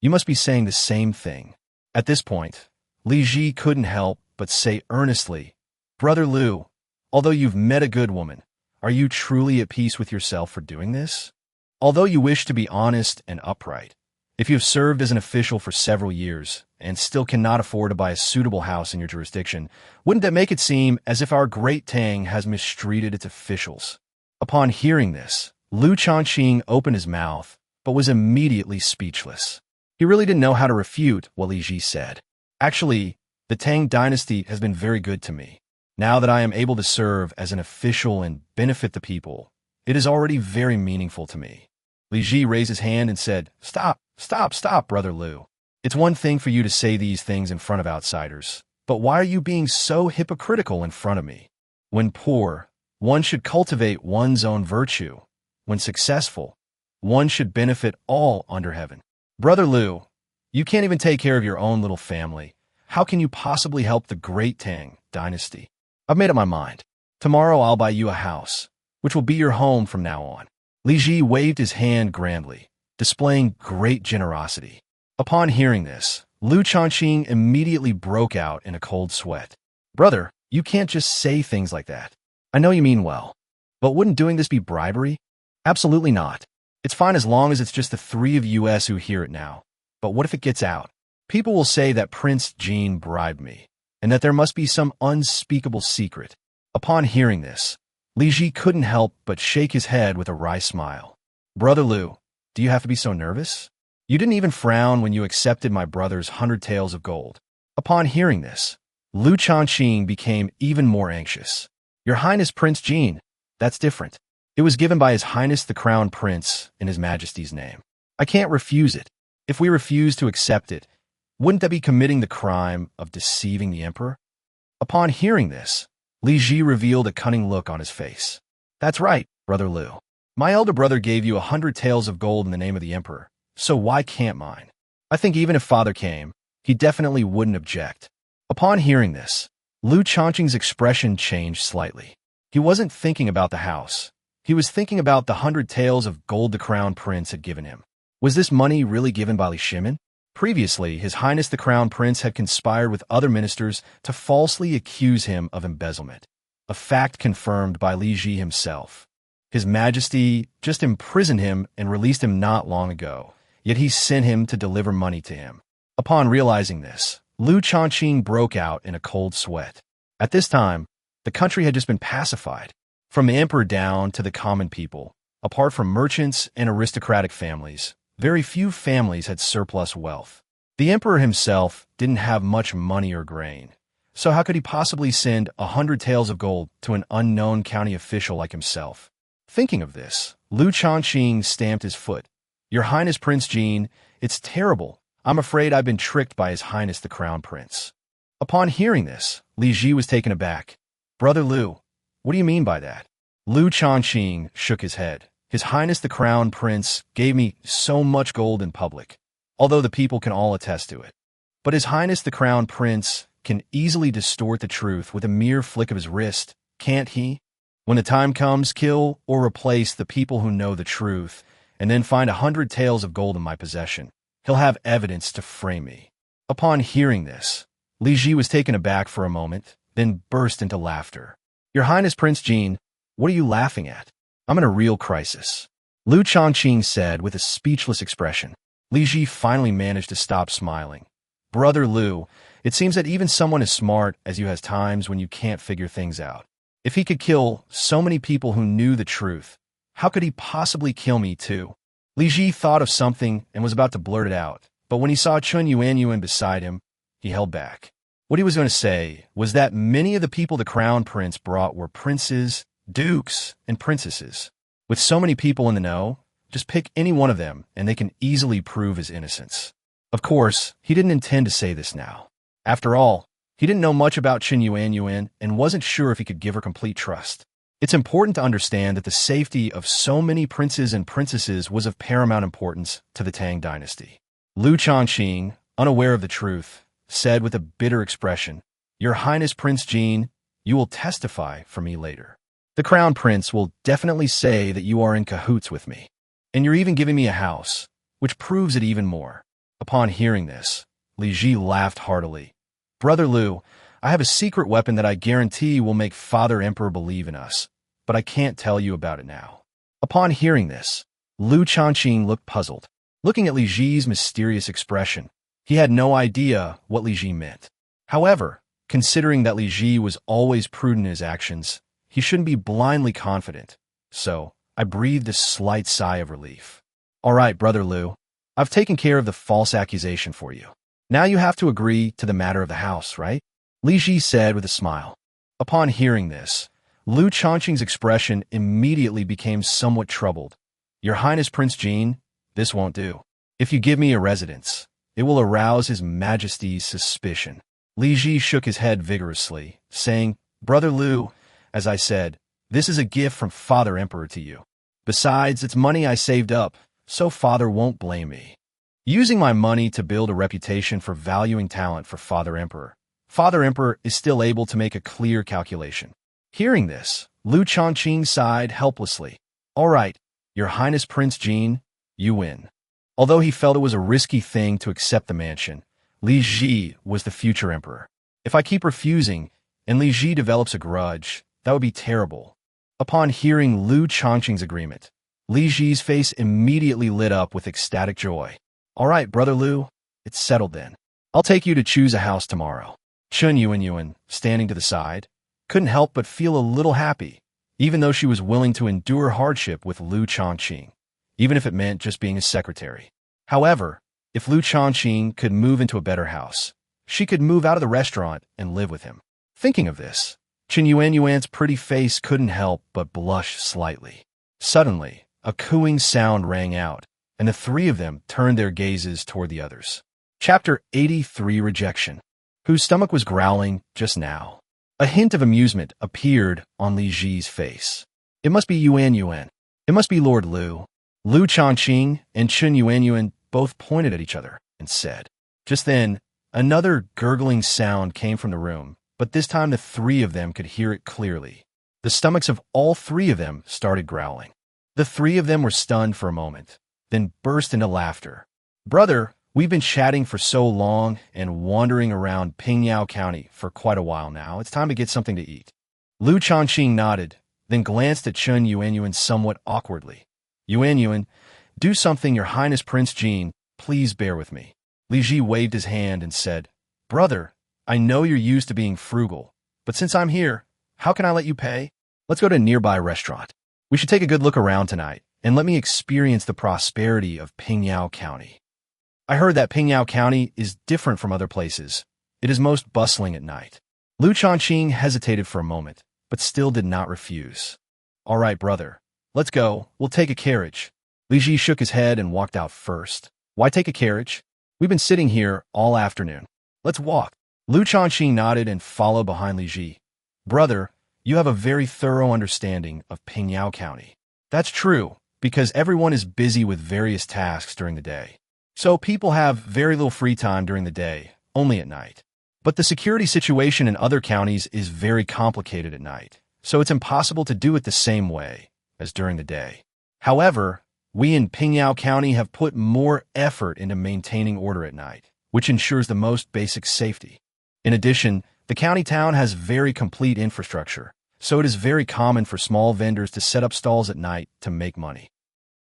A: you must be saying the same thing." At this point, Li Ji couldn't help but say earnestly, "Brother Liu, although you've met a good woman, are you truly at peace with yourself for doing this? Although you wish to be honest and upright, if you have served as an official for several years and still cannot afford to buy a suitable house in your jurisdiction, wouldn't that make it seem as if our great Tang has mistreated its officials?" Upon hearing this, Liu Shaoqing opened his mouth, but was immediately speechless. He really didn't know how to refute what Li Ji said. "Actually, the Tang Dynasty has been very good to me. Now that I am able to serve as an official and benefit the people, it is already very meaningful to me." Li Ji raised his hand and said, Stop, Brother Liu. It's one thing for you to say these things in front of outsiders, but why are you being so hypocritical in front of me? When poor, one should cultivate one's own virtue. When successful, one should benefit all under heaven. Brother Liu, you can't even take care of your own little family. How can you possibly help the great Tang Dynasty? I've made up my mind. Tomorrow I'll buy you a house, which will be your home from now on." Li Ji waved his hand grandly, displaying great generosity. Upon hearing this, Liu Shaoqing immediately broke out in a cold sweat. "Brother, you can't just say things like that. I know you mean well. But wouldn't doing this be bribery? Absolutely not. It's fine as long as it's just the three of us who hear it now. But what if it gets out? People will say that Prince Jean bribed me, and that there must be some unspeakable secret. Upon hearing this, Li Ji couldn't help but shake his head with a wry smile. Brother Liu, do you have to be so nervous? You didn't even frown when you accepted my brother's 100 taels of gold. Upon hearing this, Liu Shaoqing became even more anxious. Your Highness Prince Jean, that's different. It was given by His Highness the Crown Prince in His Majesty's name. I can't refuse it. If we refuse to accept it, wouldn't that be committing the crime of deceiving the Emperor? Upon hearing this, Li Ji revealed a cunning look on his face. That's right, Brother Liu. My elder brother gave you 100 taels of gold in the name of the Emperor, so why can't mine? I think even if Father came, he definitely wouldn't object. Upon hearing this, Liu Shaoqing's expression changed slightly. He wasn't thinking about the house. He was thinking about the 100 taels of gold the Crown Prince had given him. Was this money really given by Shimin? Previously, His Highness the Crown Prince had conspired with other ministers to falsely accuse him of embezzlement, a fact confirmed by Li Ji himself. His Majesty just imprisoned him and released him not long ago, yet he sent him to deliver money to him. Upon realizing this, Liu Shaoqing broke out in a cold sweat. At this time, the country had just been pacified. From the emperor down to the common people, apart from merchants and aristocratic families, very few families had surplus wealth. The emperor himself didn't have much money or grain, so how could he possibly send 100 taels of gold to an unknown county official like himself? Thinking of this, Liu Shaoqing stamped his foot. Your Highness Prince Jean, it's terrible. I'm afraid I've been tricked by His Highness the Crown Prince. Upon hearing this, Li Ji was taken aback. Brother Liu, what do you mean by that? Liu Shaoqing shook his head. His Highness the Crown Prince gave me so much gold in public, although the people can all attest to it. But His Highness the Crown Prince can easily distort the truth with a mere flick of his wrist, can't he? When the time comes, kill or replace the people who know the truth, and then find 100 taels of gold in my possession. He'll have evidence to frame me. Upon hearing this, Li Ji was taken aback for a moment, then burst into laughter. Your Highness Prince Jean, what are you laughing at? I'm in a real crisis. Liu Shaoqing said with a speechless expression. Li Ji finally managed to stop smiling. Brother Liu, it seems that even someone as smart as you has times when you can't figure things out. If he could kill so many people who knew the truth, how could he possibly kill me too? Li Ji thought of something and was about to blurt it out, but when he saw Chun Yuan beside him, he held back. What he was going to say was that many of the people the Crown Prince brought were princes, dukes, and princesses. With so many people in the know, just pick any one of them and they can easily prove his innocence. Of course, he didn't intend to say this now. After all, he didn't know much about Chun Yuan and wasn't sure if he could give her complete trust. It's important to understand that the safety of so many princes and princesses was of paramount importance to the Tang Dynasty. Liu Shaoqing, unaware of the truth, said with a bitter expression, Your Highness Prince Jean, you will testify for me later. The Crown Prince will definitely say that you are in cahoots with me. And you're even giving me a house, which proves it even more. Upon hearing this, Li Ji laughed heartily. Brother Liu, I have a secret weapon that I guarantee will make Father Emperor believe in us, but I can't tell you about it now. Upon hearing this, Liu Shaoqing looked puzzled. Looking at Li Ji's mysterious expression, he had no idea what Li Ji meant. However, considering that Li Ji was always prudent in his actions, he shouldn't be blindly confident. So, I breathed a slight sigh of relief. All right, Brother Liu, I've taken care of the false accusation for you. Now you have to agree to the matter of the house, right? Li Ji said with a smile. Upon hearing this, Liu Shaoqing's expression immediately became somewhat troubled. Your Highness Prince Jean, this won't do. If you give me a residence, it will arouse His Majesty's suspicion. Li Ji shook his head vigorously, saying, Brother Liu, as I said, this is a gift from Father Emperor to you. Besides, it's money I saved up, so Father won't blame me. Using my money to build a reputation for valuing talent for Father Emperor is still able to make a clear calculation. Hearing this, Liu Shaoqing sighed helplessly. All right, Your Highness Prince Jean, you win. Although he felt it was a risky thing to accept the mansion, Li Ji was the future emperor. If I keep refusing, and Li Ji develops a grudge, that would be terrible. Upon hearing Liu Shaoqing's agreement, Li Ji's face immediately lit up with ecstatic joy. All right, Brother Liu, it's settled then. I'll take you to choose a house tomorrow. Chun Yuan, standing to the side, couldn't help but feel a little happy, even though she was willing to endure hardship with Liu Shaoqing, even if it meant just being his secretary. However, if Liu Shaoqing could move into a better house, she could move out of the restaurant and live with him. Thinking of this, Chun Yuan's pretty face couldn't help but blush slightly. Suddenly, a cooing sound rang out, and the three of them turned their gazes toward the others. Chapter 83 Rejection. Whose stomach was growling just now? A hint of amusement appeared on Li Ji's face. It must be Yuan. It must be Lord Liu. Liu Shaoqing and Chun Yuan both pointed at each other and said. Just then, another gurgling sound came from the room, but this time the three of them could hear it clearly. The stomachs of all three of them started growling. The three of them were stunned for a moment, then burst into laughter. Brother, we've been chatting for so long and wandering around Pingyao County for quite a while now. It's time to get something to eat. Liu Shaoqing nodded, then glanced at Chun Yuan somewhat awkwardly. Yuan, do something, Your Highness Prince Jean. Please bear with me. Li Ji waved his hand and said, Brother, I know you're used to being frugal, but since I'm here, how can I let you pay? Let's go to a nearby restaurant. We should take a good look around tonight, and let me experience the prosperity of Pingyao County. I heard that Pingyao County is different from other places. It is most bustling at night. Liu Shaoqing hesitated for a moment, but still did not refuse. All right, brother. Let's go. We'll take a carriage. Li Ji shook his head and walked out first. Why take a carriage? We've been sitting here all afternoon. Let's walk. Liu Shaoqing nodded and followed behind Li Ji. Brother, you have a very thorough understanding of Pingyao County. That's true, because everyone is busy with various tasks during the day. So people have very little free time during the day, only at night. But the security situation in other counties is very complicated at night, so it's impossible to do it the same way as during the day. However, we in Pingyao County have put more effort into maintaining order at night, which ensures the most basic safety. In addition, the county town has very complete infrastructure, so it is very common for small vendors to set up stalls at night to make money.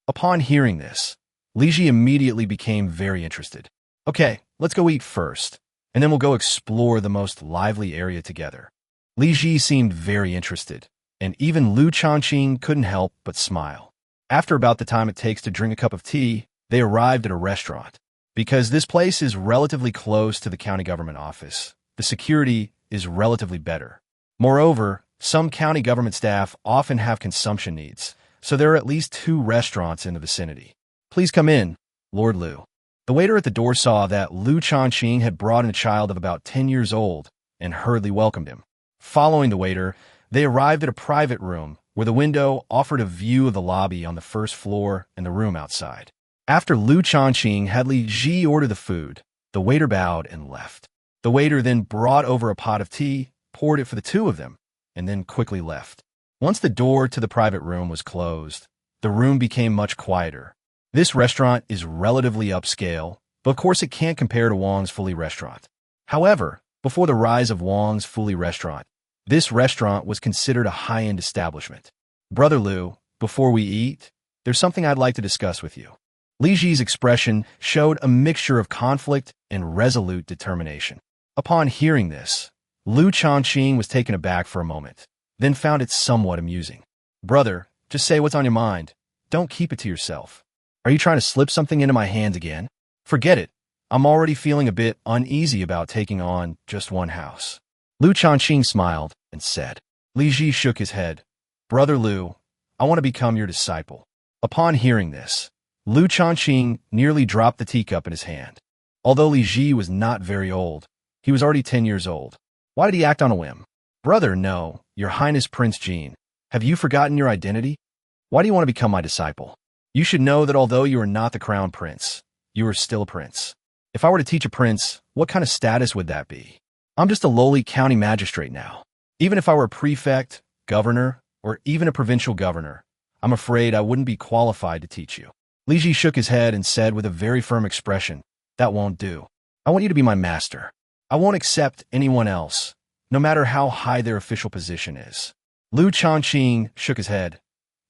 A: Upon hearing this, Li Ji immediately became very interested. Okay, let's go eat first, and then we'll go explore the most lively area together. Li Ji seemed very interested, and even Liu Shaoqing couldn't help but smile. After about the time it takes to drink a cup of tea, they arrived at a restaurant. Because this place is relatively close to the county government office, the security is relatively better. Moreover, some county government staff often have consumption needs, so there are at least 2 restaurants in the vicinity. Please come in, Lord Liu. The waiter at the door saw that Liu Shaoqing had brought in a child of about 10 years old and hurriedly welcomed him. Following the waiter, they arrived at a private room where the window offered a view of the lobby on the first floor and the room outside. After Liu Shaoqing had Li Ji order the food, the waiter bowed and left. The waiter then brought over a pot of tea, poured it for the 2 of them, and then quickly left. Once the door to the private room was closed, the room became much quieter. This restaurant is relatively upscale, but of course it can't compare to Wang's Fully restaurant. However, before the rise of Wang's Fully restaurant, this restaurant was considered a high-end establishment. Brother Liu, before we eat, there's something I'd like to discuss with you. Li Ji's expression showed a mixture of conflict and resolute determination. Upon hearing this, Liu Shaoqing was taken aback for a moment, then found it somewhat amusing. Brother, just say what's on your mind. Don't keep it to yourself. Are you trying to slip something into my hands again? Forget it. I'm already feeling a bit uneasy about taking on just one house. Liu Shaoqing smiled and said. Li Ji shook his head. Brother Liu, I want to become your disciple. Upon hearing this, Liu Shaoqing nearly dropped the teacup in his hand. Although Li Ji was not very old, he was already 10 years old. Why did he act on a whim? Brother, no, Your Highness Prince Jean. Have you forgotten your identity? Why do you want to become my disciple? You should know that although you are not the crown prince, you are still a prince. If I were to teach a prince, what kind of status would that be? I'm just a lowly county magistrate now. Even if I were a prefect, governor, or even a provincial governor, I'm afraid I wouldn't be qualified to teach you. Li Ji shook his head and said with a very firm expression, That won't do. I want you to be my master. I won't accept anyone else, no matter how high their official position is. Liu Shaoqing shook his head.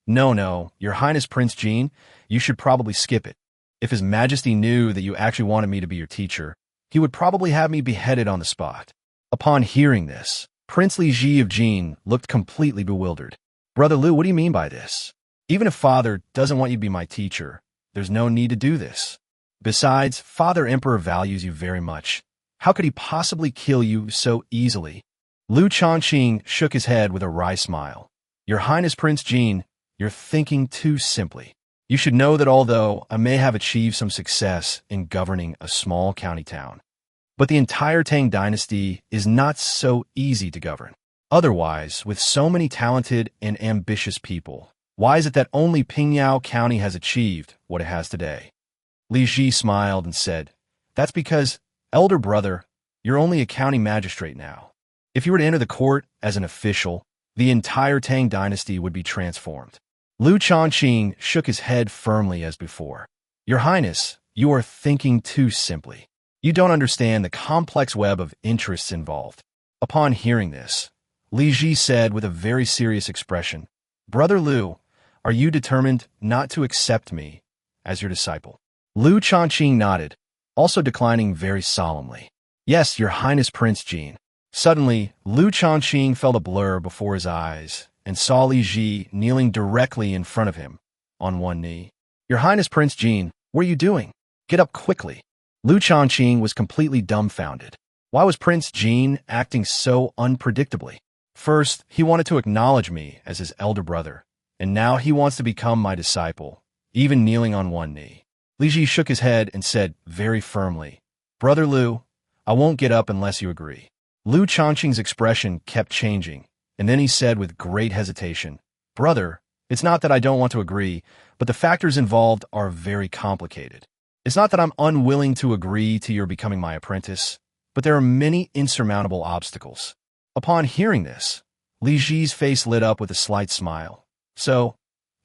A: No, Your Highness Prince Jean, you should probably skip it. If His Majesty knew that you actually wanted me to be your teacher, he would probably have me beheaded on the spot. Upon hearing this, Prince Li Ji of Jin looked completely bewildered. Brother Liu, what do you mean by this? Even if Father doesn't want you to be my teacher, there's no need to do this. Besides, Father Emperor values you very much. How could he possibly kill you so easily? Liu Shaoqing shook his head with a wry smile. Your Highness Prince Jean, you're thinking too simply. You should know that although I may have achieved some success in governing a small county town, but the entire Tang Dynasty is not so easy to govern. Otherwise, with so many talented and ambitious people, why is it that only Pingyao County has achieved what it has today? Li Ji smiled and said, That's because, elder brother, you're only a county magistrate now. If you were to enter the court as an official, the entire Tang Dynasty would be transformed. Liu Shaoqing shook his head firmly as before. Your Highness, you are thinking too simply. You don't understand the complex web of interests involved. Upon hearing this, Li Ji said with a very serious expression, Brother Liu, are you determined not to accept me as your disciple? Liu Shaoqing nodded, also declining very solemnly. Yes, Your Highness Prince Jean. Suddenly, Liu Shaoqing felt a blur before his eyes and saw Li Ji kneeling directly in front of him, on one knee. Your Highness Prince Jean, what are you doing? Get up quickly. Liu Shaoqing was completely dumbfounded. Why was Prince Jean acting so unpredictably? First, he wanted to acknowledge me as his elder brother, and now he wants to become my disciple, even kneeling on one knee. Li Ji shook his head and said very firmly, Brother Liu, I won't get up unless you agree. Liu Shaoqing's expression kept changing, and then he said with great hesitation, Brother, it's not that I don't want to agree, but the factors involved are very complicated. It's not that I'm unwilling to agree to your becoming my apprentice, but there are many insurmountable obstacles. Upon hearing this, Li Ji's face lit up with a slight smile. So,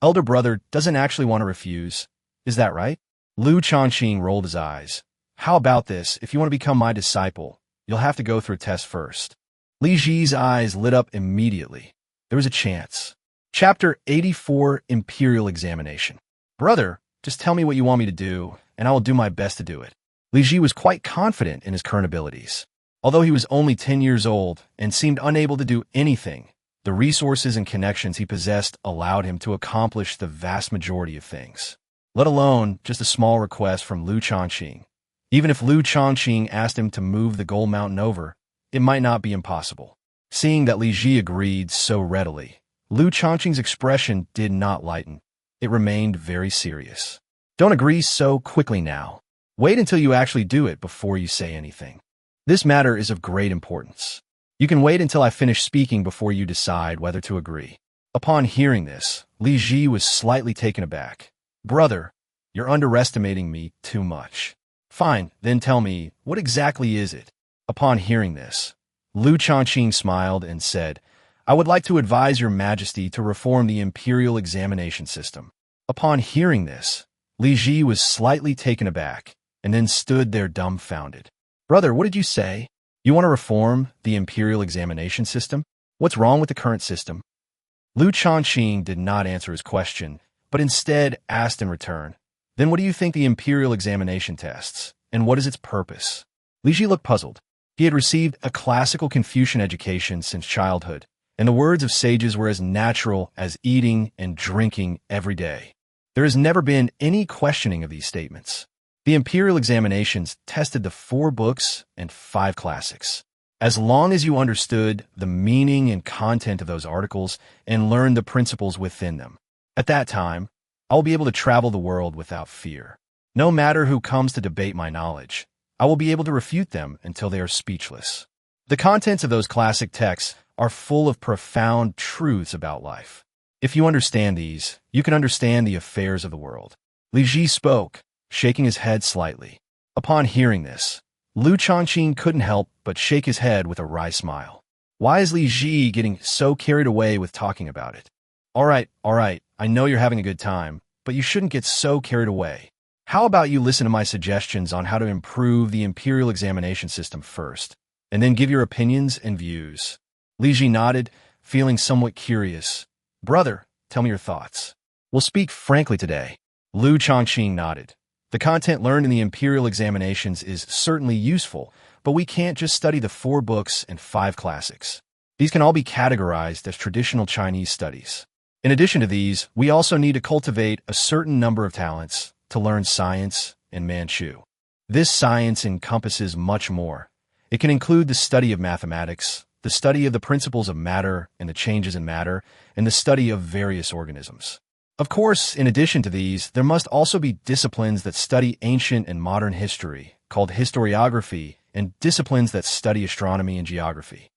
A: elder brother doesn't actually want to refuse, is that right? Liu Shaoqing rolled his eyes. How about this? If you want to become my disciple, you'll have to go through a test first. Li Ji's eyes lit up immediately. There was a chance. Chapter 84, Imperial Examination. Brother, just tell me what you want me to do, and I will do my best to do it. Li Ji was quite confident in his current abilities. Although he was only 10 years old and seemed unable to do anything, the resources and connections he possessed allowed him to accomplish the vast majority of things, let alone just a small request from Liu Shaoqing. Even if Liu Shaoqing asked him to move the gold mountain over, it might not be impossible. Seeing that Li Ji agreed so readily, Liu Shaoqing's expression did not lighten. It remained very serious. Don't agree so quickly now. Wait until you actually do it before you say anything. This matter is of great importance. You can wait until I finish speaking before you decide whether to agree. Upon hearing this, Li Ji was slightly taken aback. Brother, you're underestimating me too much. Fine, then tell me, what exactly is it? Upon hearing this, Liu Shaoqing smiled and said, I would like to advise your majesty to reform the imperial examination system. Upon hearing this, Li Ji was slightly taken aback, and then stood there dumbfounded. Brother, what did you say? You want to reform the imperial examination system? What's wrong with the current system? Liu Shaoqing did not answer his question, but instead asked in return, Then what do you think the imperial examination tests, and what is its purpose? Li Ji looked puzzled. He had received a classical Confucian education since childhood, and the words of sages were as natural as eating and drinking every day. There has never been any questioning of these statements. The imperial examinations tested the 4 books and 5 classics. As long as you understood the meaning and content of those articles and learned the principles within them, at that time, I will be able to travel the world without fear. No matter who comes to debate my knowledge, I will be able to refute them until they are speechless. The contents of those classic texts are full of profound truths about life. If you understand these, you can understand the affairs of the world. Li Ji spoke, shaking his head slightly. Upon hearing this, Liu Shaoqing couldn't help but shake his head with a wry smile. Why is Li Ji getting so carried away with talking about it? All right, I know you're having a good time, but you shouldn't get so carried away. How about you listen to my suggestions on how to improve the imperial examination system first, and then give your opinions and views? Li Ji nodded, feeling somewhat curious. "Brother, tell me your thoughts. We'll speak frankly today." Liu Shaoqing nodded. "The content learned in the imperial examinations is certainly useful, but we can't just study the 4 books and 5 classics. These can all be categorized as traditional Chinese studies. In addition to these, we also need to cultivate a certain number of talents to learn science and Manchu. This science encompasses much more. It can include the study of mathematics, the study of the principles of matter and the changes in matter, and the study of various organisms. Of course, in addition to these, there must also be disciplines that study ancient and modern history, called historiography, and disciplines that study astronomy and geography.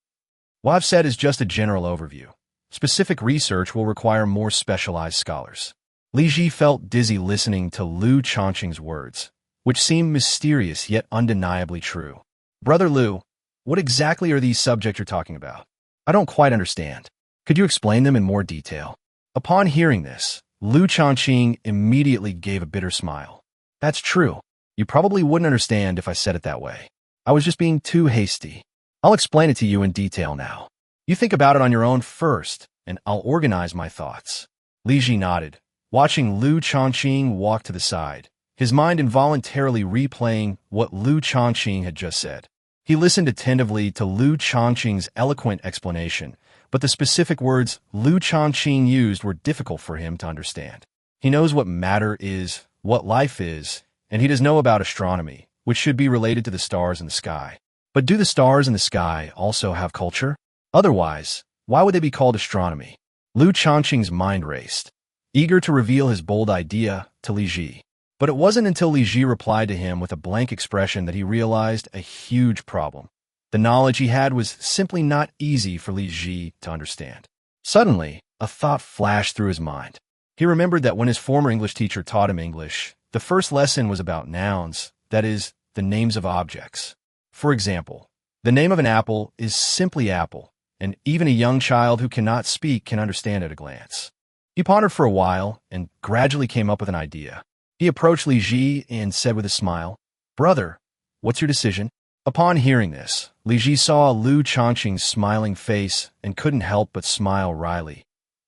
A: What I've said is just a general overview. Specific research will require more specialized scholars." Li Ji felt dizzy listening to Liu Shaoqing's words, which seemed mysterious yet undeniably true. "Brother Liu, what exactly are these subjects you're talking about? I don't quite understand. Could you explain them in more detail?" Upon hearing this, Liu Shaoqing immediately gave a bitter smile. "That's true. You probably wouldn't understand if I said it that way. I was just being too hasty. I'll explain it to you in detail now. You think about it on your own first, and I'll organize my thoughts." Li Ji nodded, watching Liu Shaoqing walk to the side, his mind involuntarily replaying what Liu Shaoqing had just said. He listened attentively to Liu Shaoqing's eloquent explanation, but the specific words Liu Shaoqing used were difficult for him to understand. He knows what matter is, what life is, and he does know about astronomy, which should be related to the stars in the sky. But do the stars in the sky also have culture? Otherwise, why would they be called astronomy? Liu Shaoqing's mind raced, eager to reveal his bold idea to Li Ji. But it wasn't until Li Ji replied to him with a blank expression that he realized a huge problem. The knowledge he had was simply not easy for Li Ji to understand. Suddenly, a thought flashed through his mind. He remembered that when his former English teacher taught him English, the first lesson was about nouns, that is, the names of objects. For example, the name of an apple is simply apple, and even a young child who cannot speak can understand at a glance. He pondered for a while and gradually came up with an idea. He approached Li Ji and said with a smile, "Brother, what's your decision?" Upon hearing this, Li Ji saw Liu Shaoqing's smiling face and couldn't help but smile wryly.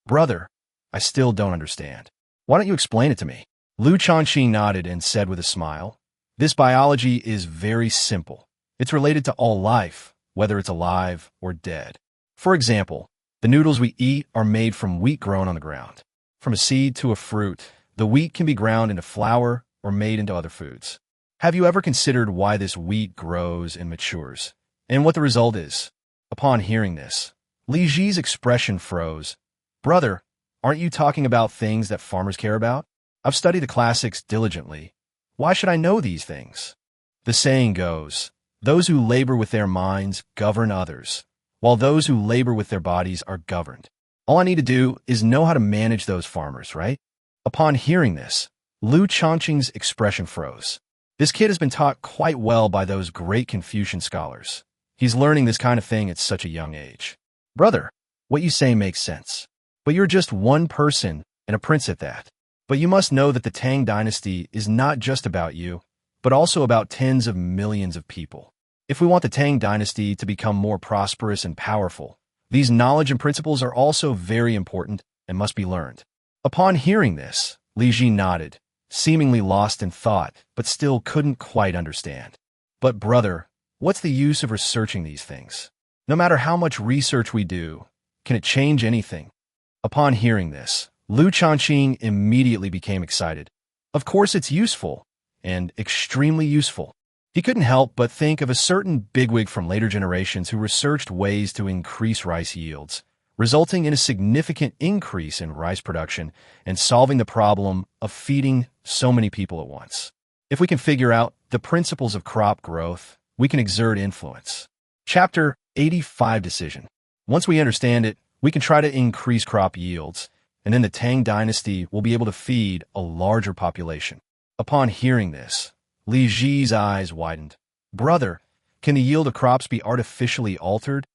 A: "Brother, I still don't understand. Why don't you explain it to me?" Liu Shaoqing nodded and said with a smile, "This biology is very simple. It's related to all life, whether it's alive or dead. For example, the noodles we eat are made from wheat grown on the ground. From a seed to a fruit, the wheat can be ground into flour or made into other foods. Have you ever considered why this wheat grows and matures, and what the result is?" Upon hearing this, Li Ji's expression froze. "Brother, aren't you talking about things that farmers care about? I've studied the classics diligently. Why should I know these things? The saying goes, those who labor with their minds govern others, while those who labor with their bodies are governed. All I need to do is know how to manage those farmers, right?" Upon hearing this, Liu Shaoqing's expression froze. This kid has been taught quite well by those great Confucian scholars. He's learning this kind of thing at such a young age. "Brother, what you say makes sense. But you're just one person and a prince at that. But you must know that the Tang Dynasty is not just about you, but also about tens of millions of people. If we want the Tang Dynasty to become more prosperous and powerful, these knowledge and principles are also very important and must be learned." Upon hearing this, Li Ji nodded, seemingly lost in thought, but still couldn't quite understand. "But brother, what's the use of researching these things? No matter how much research we do, can it change anything?" Upon hearing this, Liu Shaoqing immediately became excited. Of course it's useful, and extremely useful. He couldn't help but think of a certain bigwig from later generations who researched ways to increase rice yields, resulting in a significant increase in rice production and solving the problem of feeding so many people at once. If we can figure out the principles of crop growth, we can exert influence. Chapter 85 Decision. Once we understand it, we can try to increase crop yields, and then the Tang Dynasty will be able to feed a larger population. Upon hearing this, Li Ji's eyes widened. "Brother, can the yield of crops be artificially altered?"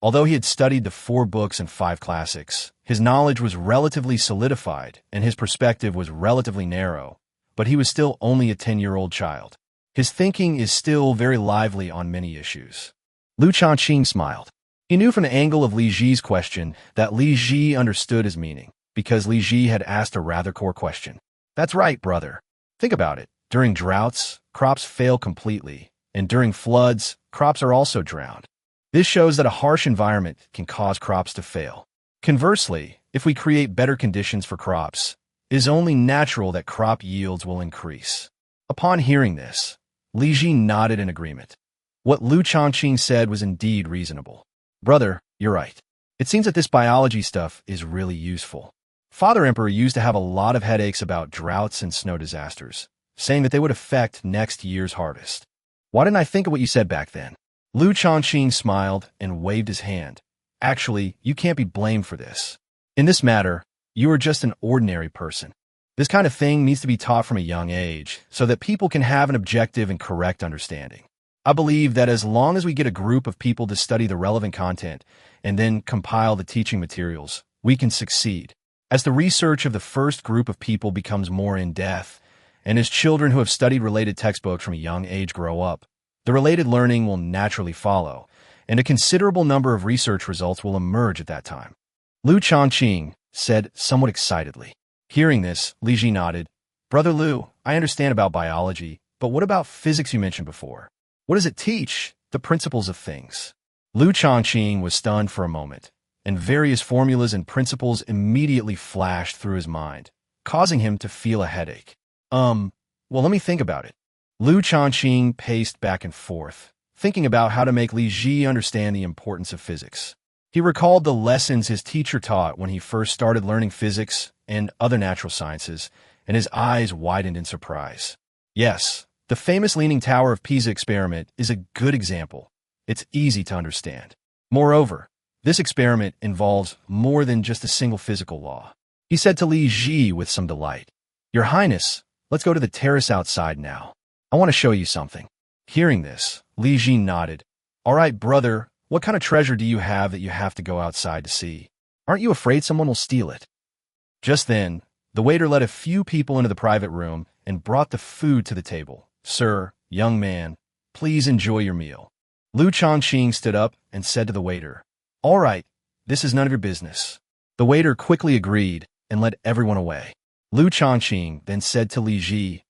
A: Although he had studied the 4 books and 5 classics, his knowledge was relatively solidified and his perspective was relatively narrow, but he was still only a 10-year-old child. His thinking is still very lively on many issues. Liu Shaoqing smiled. He knew from the angle of Li Ji's question that Li Ji understood his meaning, because Li Ji had asked a rather core question. That's right, brother. Think about it. During droughts, crops fail completely, and during floods, crops are also drowned. This shows that a harsh environment can cause crops to fail. Conversely, if we create better conditions for crops, it is only natural that crop yields will increase. Upon hearing this, Li Ji nodded in agreement. What Liu Shaoqing said was indeed reasonable. Brother, you're right. It seems that this biology stuff is really useful. Father Emperor used to have a lot of headaches about droughts and snow disasters, saying that they would affect next year's harvest. Why didn't I think of what you said back then? Liu Shaoqing smiled and waved his hand. Actually, you can't be blamed for this. In this matter, you are just an ordinary person. This kind of thing needs to be taught from a young age, so that people can have an objective and correct understanding. I believe that as long as we get a group of people to study the relevant content and then compile the teaching materials, we can succeed. As the research of the first group of people becomes more in-depth, and as children who have studied related textbooks from a young age grow up, the related learning will naturally follow, and a considerable number of research results will emerge at that time. Liu Shaoqing said somewhat excitedly. Hearing this, Li Ji nodded. Brother Liu, I understand about biology, but what about physics you mentioned before? What does it teach? The principles of things. Liu Shaoqing was stunned for a moment, and various formulas and principles immediately flashed through his mind, causing him to feel a headache. Well, let me think about it. Liu Shaoqing paced back and forth, thinking about how to make Li Ji understand the importance of physics. He recalled the lessons his teacher taught when he first started learning physics and other natural sciences, and his eyes widened in surprise. Yes, the famous Leaning Tower of Pisa experiment is a good example. It's easy to understand. Moreover, this experiment involves more than just a single physical law. He said to Li Ji with some delight, Your Highness, let's go to the terrace outside now. I want to show you something. Hearing this, Li Ji nodded. All right, brother, what kind of treasure do you have that you have to go outside to see? Aren't you afraid someone will steal it? Just then, the waiter led a few people into the private room and brought the food to the table. Sir, young man, please enjoy your meal. Liu Shaoqing stood up and said to the waiter, All right, this is none of your business. The waiter quickly agreed and led everyone away. Liu Shaoqing then said to Li Ji,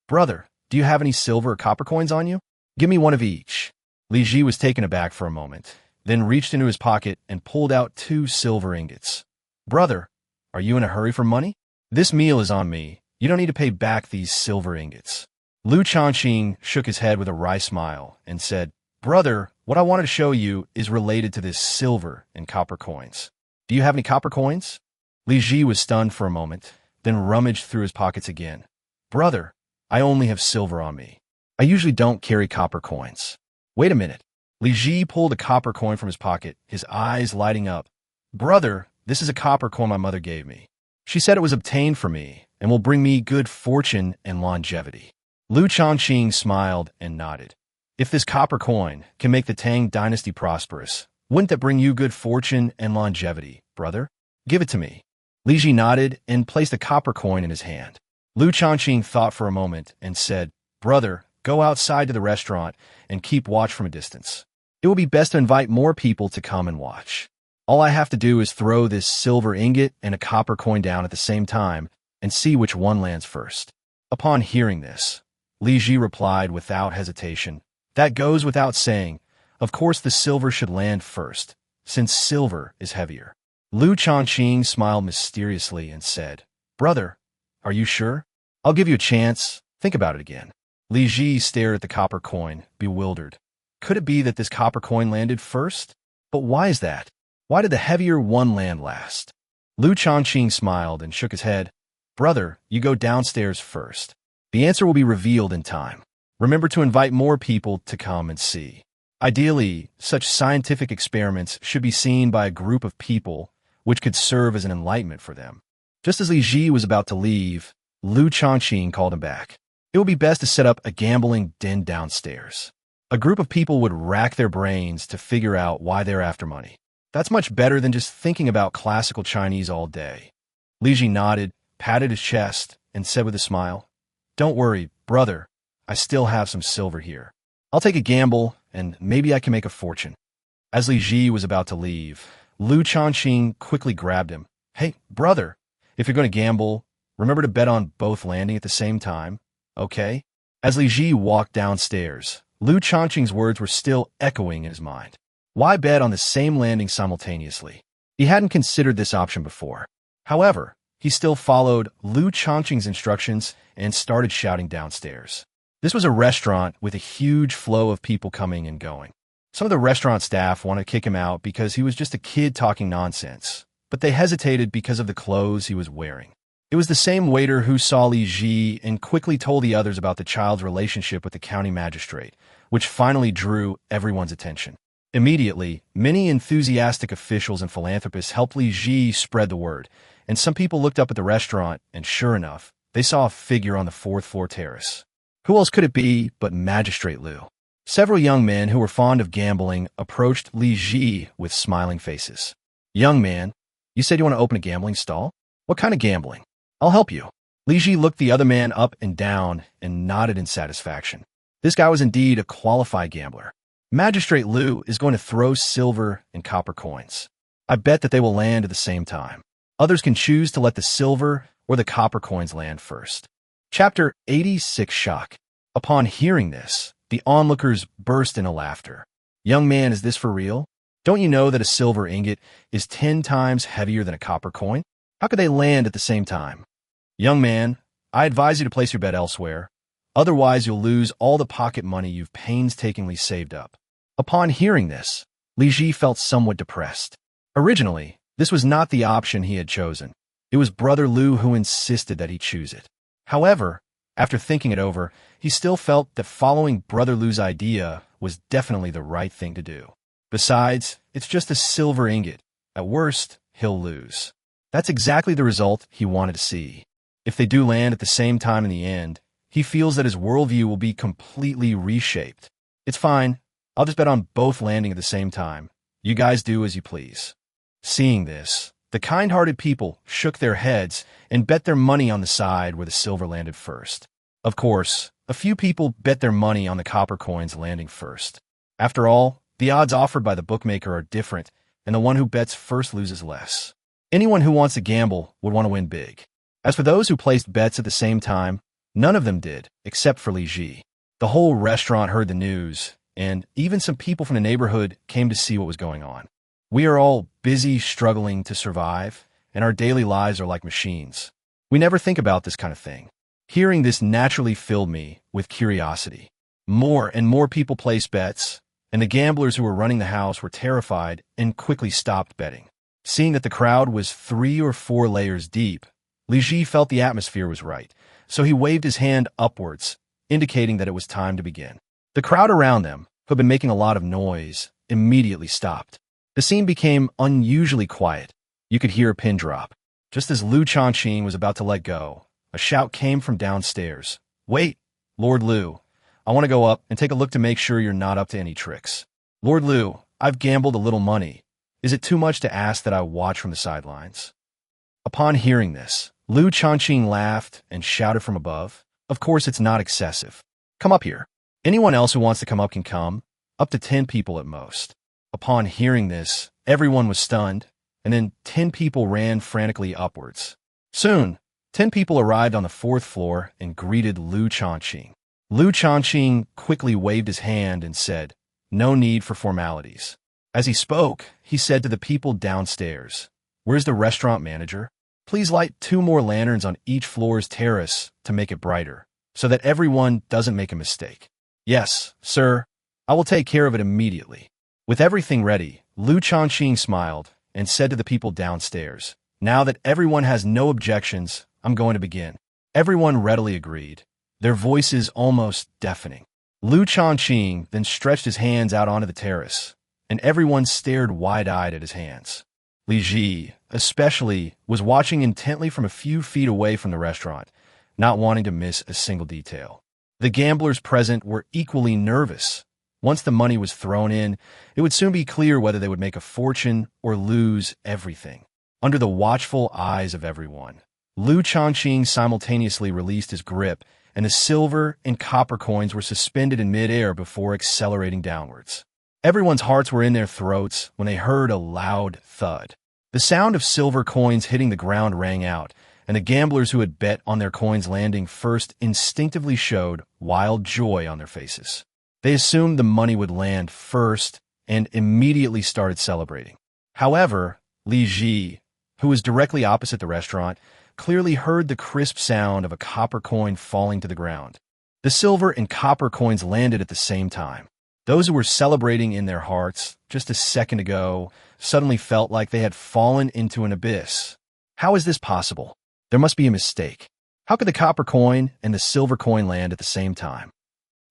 A: Brother, do you have any silver or copper coins on you? Give me one of each. Li Ji was taken aback for a moment, then reached into his pocket and pulled out 2 silver ingots. Brother, are you in a hurry for money? This meal is on me. You don't need to pay back these silver ingots. Liu Shaoqing shook his head with a wry smile and said, Brother, what I wanted to show you is related to this silver and copper coins. Do you have any copper coins? Li Ji was stunned for a moment, then rummaged through his pockets again. Brother, I only have silver on me. I usually don't carry copper coins. Wait a minute. Li Ji pulled a copper coin from his pocket, his eyes lighting up. Brother, this is a copper coin my mother gave me. She said it was obtained for me and will bring me good fortune and longevity. Liu Shaoqing smiled and nodded. If this copper coin can make the Tang Dynasty prosperous, wouldn't that bring you good fortune and longevity, brother? Give it to me. Li Ji nodded and placed a copper coin in his hand. Liu Shaoqing thought for a moment and said, Brother, go outside to the restaurant and keep watch from a distance. It will be best to invite more people to come and watch. All I have to do is throw this silver ingot and a copper coin down at the same time and see which one lands first. Upon hearing this, Li Ji replied without hesitation, That goes without saying. Of course the silver should land first, since silver is heavier. Liu Shaoqing smiled mysteriously and said, Brother, are you sure? I'll give you a chance. Think about it again. Li Ji stared at the copper coin, bewildered. Could it be that this copper coin landed first? But why is that? Why did the heavier one land last? Liu Shaoqing smiled and shook his head. Brother, you go downstairs first. The answer will be revealed in time. Remember to invite more people to come and see. Ideally, such scientific experiments should be seen by a group of people, which could serve as an enlightenment for them. Just as Li Ji was about to leave, Liu Shaoqing called him back. It would be best to set up a gambling den downstairs. A group of people would rack their brains to figure out why they're after money. That's much better than just thinking about classical Chinese all day. Li Ji nodded, patted his chest, and said with a smile, Don't worry, brother. I still have some silver here. I'll take a gamble, and maybe I can make a fortune. As Li Ji was about to leave, Liu Shaoqing quickly grabbed him. Hey, brother, if you're going to gamble, remember to bet on both landing at the same time, okay? As Li Ji walked downstairs, Liu Shaoqing's words were still echoing in his mind. Why bet on the same landing simultaneously? He hadn't considered this option before. However, he still followed Liu Shaoqing's instructions and started shouting downstairs. This was a restaurant with a huge flow of people coming and going. Some of the restaurant staff wanted to kick him out because he was just a kid talking nonsense, but they hesitated because of the clothes he was wearing. It was the same waiter who saw Li Ji and quickly told the others about the child's relationship with the county magistrate, which finally drew everyone's attention. Immediately, many enthusiastic officials and philanthropists helped Li Ji spread the word, and some people looked up at the restaurant, and sure enough, they saw a figure on the fourth-floor terrace. Who else could it be but Magistrate Liu? Several young men who were fond of gambling approached Li Ji with smiling faces. Young man, you said you want to open a gambling stall? What kind of gambling? I'll help you. Li Ji looked the other man up and down and nodded in satisfaction. This guy was indeed a qualified gambler. Magistrate Liu is going to throw silver and copper coins. I bet that they will land at the same time. Others can choose to let the silver or the copper coins land first. Chapter 86 Shock. Upon hearing this, the onlookers burst into laughter. Young man, is this for real? Don't you know that a silver ingot is 10 times heavier than a copper coin? How could they land at the same time? Young man, I advise you to place your bet elsewhere. Otherwise, you'll lose all the pocket money you've painstakingly saved up. Upon hearing this, Li Ji felt somewhat depressed. Originally, this was not the option he had chosen. It was Brother Liu who insisted that he choose it. However, after thinking it over, he still felt that following Brother Liu's idea was definitely the right thing to do. Besides, it's just a silver ingot. At worst, he'll lose. That's exactly the result he wanted to see. If they do land at the same time in the end, he feels that his worldview will be completely reshaped. It's fine. I'll just bet on both landing at the same time. You guys do as you please. Seeing this, the kind-hearted people shook their heads and bet their money on the side where the silver landed first. Of course, a few people bet their money on the copper coins landing first. After all, the odds offered by the bookmaker are different, and the one who bets first loses less. Anyone who wants to gamble would want to win big. As for those who placed bets at the same time, none of them did, except for Li Ji. The whole restaurant heard the news, and even some people from the neighborhood came to see what was going on. We are all busy struggling to survive, and our daily lives are like machines. We never think about this kind of thing. Hearing this naturally filled me with curiosity. More and more people placed bets, and the gamblers who were running the house were terrified and quickly stopped betting. Seeing that the crowd was 3 or 4 layers deep, Li Ji felt the atmosphere was right, so he waved his hand upwards, indicating that it was time to begin. The crowd around them, who had been making a lot of noise, immediately stopped. The scene became unusually quiet. You could hear a pin drop. Just as Liu Shaoqing was about to let go, a shout came from downstairs. Wait, Lord Liu. I want to go up and take a look to make sure you're not up to any tricks. Lord Liu, I've gambled a little money. Is it too much to ask that I watch from the sidelines? Upon hearing this, Liu Shaoqing laughed and shouted from above. Of course, it's not excessive. Come up here. Anyone else who wants to come up can come, up to 10 people at most. Upon hearing this, everyone was stunned, and then 10 people ran frantically upwards. Soon, 10 people arrived on the 4th floor and greeted Liu Shaoqing. Liu Shaoqing quickly waved his hand and said, "No need for formalities." As he spoke, he said to the people downstairs, "Where's the restaurant manager? Please light 2 more lanterns on each floor's terrace to make it brighter, so that everyone doesn't make a mistake." "Yes, sir. I will take care of it immediately." With everything ready, Liu Shaoqing smiled and said to the people downstairs, "Now that everyone has no objections, I'm going to begin." Everyone readily agreed, their voices almost deafening. Liu Shaoqing then stretched his hands out onto the terrace, and everyone stared wide-eyed at his hands. Li Ji, especially, was watching intently from a few feet away from the restaurant, not wanting to miss a single detail. The gamblers present were equally nervous. Once the money was thrown in, it would soon be clear whether they would make a fortune or lose everything. Under the watchful eyes of everyone, Liu Shaoqing simultaneously released his grip, and the silver and copper coins were suspended in midair before accelerating downwards. Everyone's hearts were in their throats when they heard a loud thud. The sound of silver coins hitting the ground rang out, and the gamblers who had bet on their coins landing first instinctively showed wild joy on their faces. They assumed the money would land first and immediately started celebrating. However, Li Ji, who was directly opposite the restaurant, clearly heard the crisp sound of a copper coin falling to the ground. The silver and copper coins landed at the same time. Those who were celebrating in their hearts just a second ago suddenly felt like they had fallen into an abyss. How is this possible? There must be a mistake. How could the copper coin and the silver coin land at the same time?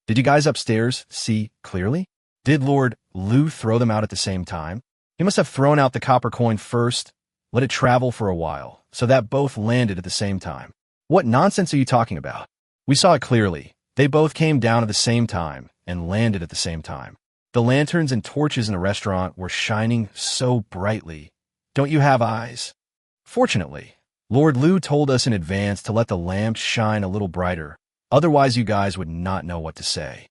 A: Did you guys upstairs see clearly? Did Lord Liu throw them out at the same time? He must have thrown out the copper coin first, let it travel for a while, so that both landed at the same time. What nonsense are you talking about? We saw it clearly. They both came down at the same time and landed at the same time. The lanterns and torches in the restaurant were shining so brightly. Don't you have eyes? Fortunately, Lord Liu told us in advance to let the lamps shine a little brighter, otherwise you guys would not know what to say.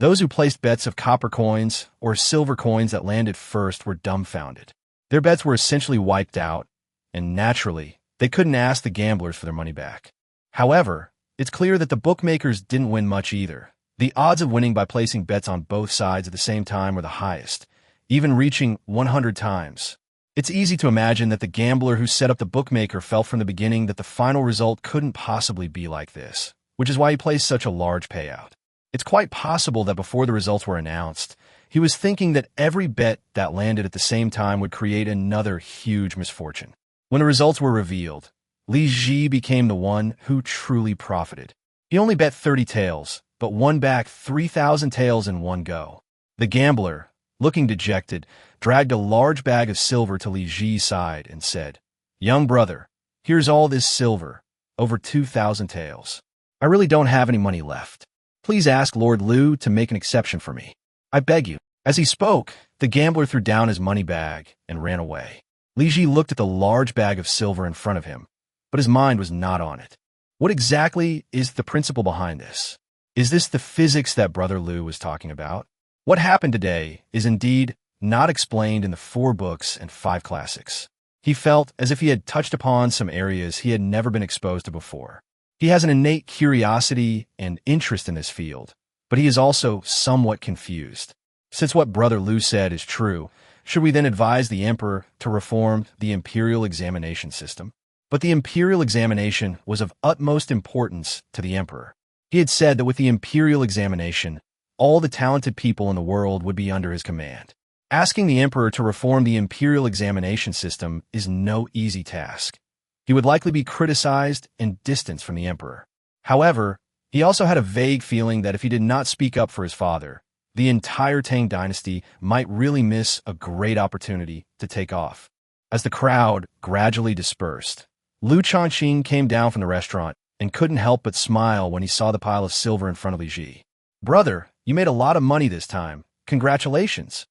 A: Those who placed bets of copper coins or silver coins that landed first were dumbfounded. Their bets were essentially wiped out, and naturally, they couldn't ask the gamblers for their money back. However, it's clear that the bookmakers didn't win much either. The odds of winning by placing bets on both sides at the same time were the highest, even reaching 100 times. It's easy to imagine that the gambler who set up the bookmaker felt from the beginning that the final result couldn't possibly be like this, which is why he placed such a large payout. It's quite possible that before the results were announced, he was thinking that every bet that landed at the same time would create another huge misfortune. When the results were revealed, Li Ji became the one who truly profited. He only bet 30 taels, but won back 3,000 taels in one go. The gambler, looking dejected, dragged a large bag of silver to Li Ji's side and said, "Young brother, here's all this silver, over 2,000 taels. I really don't have any money left. Please ask Lord Liu to make an exception for me. I beg you." As he spoke, the gambler threw down his money bag and ran away. Li Ji looked at the large bag of silver in front of him, but his mind was not on it. What exactly is the principle behind this? Is this the physics that Brother Liu was talking about? What happened today is indeed not explained in the 4 books and 5 classics. He felt as if he had touched upon some areas he had never been exposed to before. He has an innate curiosity and interest in this field, but he is also somewhat confused. Since what Brother Liu said is true, should we then advise the emperor to reform the imperial examination system? But the imperial examination was of utmost importance to the emperor. He had said that with the imperial examination, all the talented people in the world would be under his command. Asking the emperor to reform the imperial examination system is no easy task. He would likely be criticized and distanced from the emperor. However, he also had a vague feeling that if he did not speak up for his father, the entire Tang Dynasty might really miss a great opportunity to take off. As the crowd gradually dispersed, Liu Shaoqing came down from the restaurant and couldn't help but smile when he saw the pile of silver in front of Li Ji. "Brother, you made a lot of money this time. Congratulations."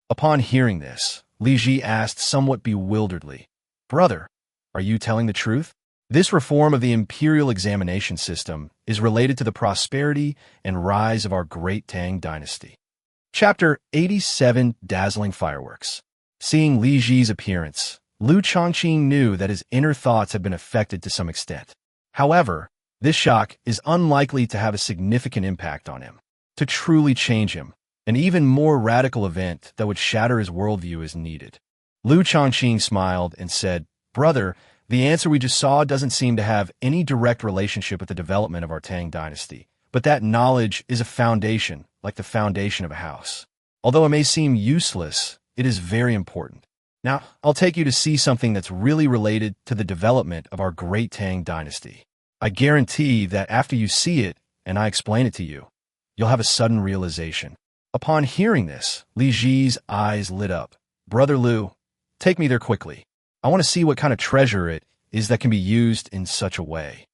A: Upon hearing this, Li Ji asked somewhat bewilderedly, "Brother, are you telling the truth? This reform of the imperial examination system is related to the prosperity and rise of our great Tang Dynasty." Chapter 87: Dazzling Fireworks. Seeing Li Ji's appearance, Liu Shaoqing knew that his inner thoughts had been affected to some extent. However, this shock is unlikely to have a significant impact on him. To truly change him, an even more radical event that would shatter his worldview is needed. Liu Shaoqing smiled and said, "Brother, the answer we just saw doesn't seem to have any direct relationship with the development of our Tang Dynasty, but that knowledge is a foundation, like the foundation of a house. Although it may seem useless, it is very important. Now, I'll take you to see something that's really related to the development of our great Tang Dynasty. I guarantee that after you see it, and I explain it to you, you'll have a sudden realization." Upon hearing this, Li Ji's eyes lit up. "Brother Liu, take me there quickly. I want to see what kind of treasure it is that can be used in such a way."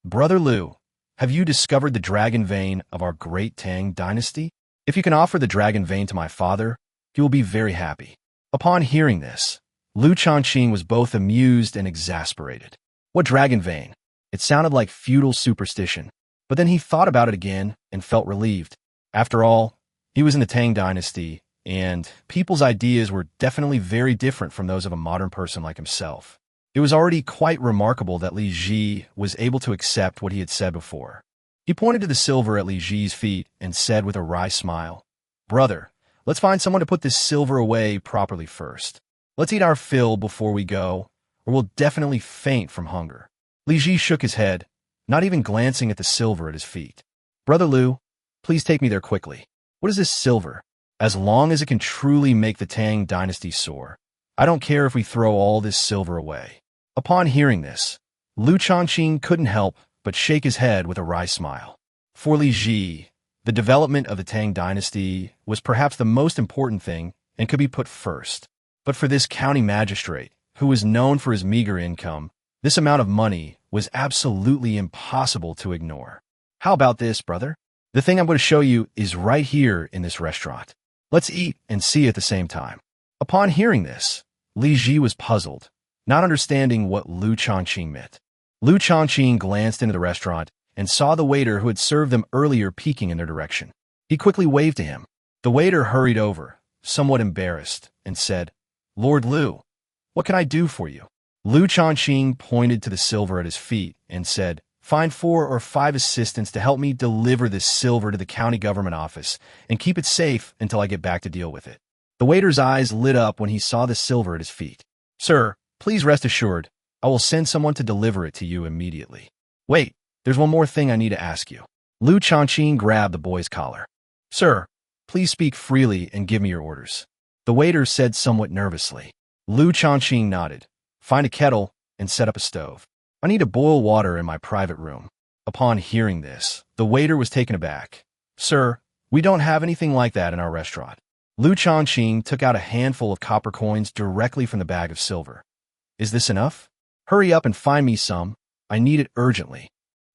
A: "Brother Liu, have you discovered the dragon vein of our great Tang Dynasty? If you can offer the dragon vein to my father, he will be very happy." Upon hearing this, Liu Shaoqing was both amused and exasperated. What dragon vein? It sounded like feudal superstition. But then he thought about it again and felt relieved. After all, he was in the Tang Dynasty, and people's ideas were definitely very different from those of a modern person like himself. It was already quite remarkable that Li Ji was able to accept what he had said before. He pointed to the silver at Li Ji's feet and said with a wry smile, "Brother, let's find someone to put this silver away properly first. Let's eat our fill before we go, or we'll definitely faint from hunger." Li Ji shook his head, not even glancing at the silver at his feet. "Brother Liu, please take me there quickly. What is this silver? As long as it can truly make the Tang Dynasty soar, I don't care if we throw all this silver away." Upon hearing this, Liu Shaoqing couldn't help but shake his head with a wry smile. For Li Ji, the development of the Tang Dynasty was perhaps the most important thing and could be put first. But for this county magistrate, who was known for his meager income, this amount of money was absolutely impossible to ignore. "How about this, brother? The thing I'm going to show you is right here in this restaurant. Let's eat and see at the same time." Upon hearing this, Li Ji was puzzled, not understanding what Liu Shaoqing meant. Liu Shaoqing glanced into the restaurant and saw the waiter who had served them earlier peeking in their direction. He quickly waved to him. The waiter hurried over, somewhat embarrassed, and said, "Lord Liu, what can I do for you?" Liu Shaoqing pointed to the silver at his feet and said, "Find 4 or 5 assistants to help me deliver this silver to the county government office and keep it safe until I get back to deal with it." The waiter's eyes lit up when he saw the silver at his feet. "Sir, please rest assured, I will send someone to deliver it to you immediately." "Wait, there's one more thing I need to ask you." Liu Shaoqing grabbed the boy's collar. "Sir, please speak freely and give me your orders," the waiter said somewhat nervously. Liu Shaoqing nodded. "Find a kettle and set up a stove. I need to boil water in my private room." Upon hearing this, the waiter was taken aback. "Sir, we don't have anything like that in our restaurant." Liu Shaoqing took out a handful of copper coins directly from the bag of silver. "Is this enough? Hurry up and find me some. I need it urgently."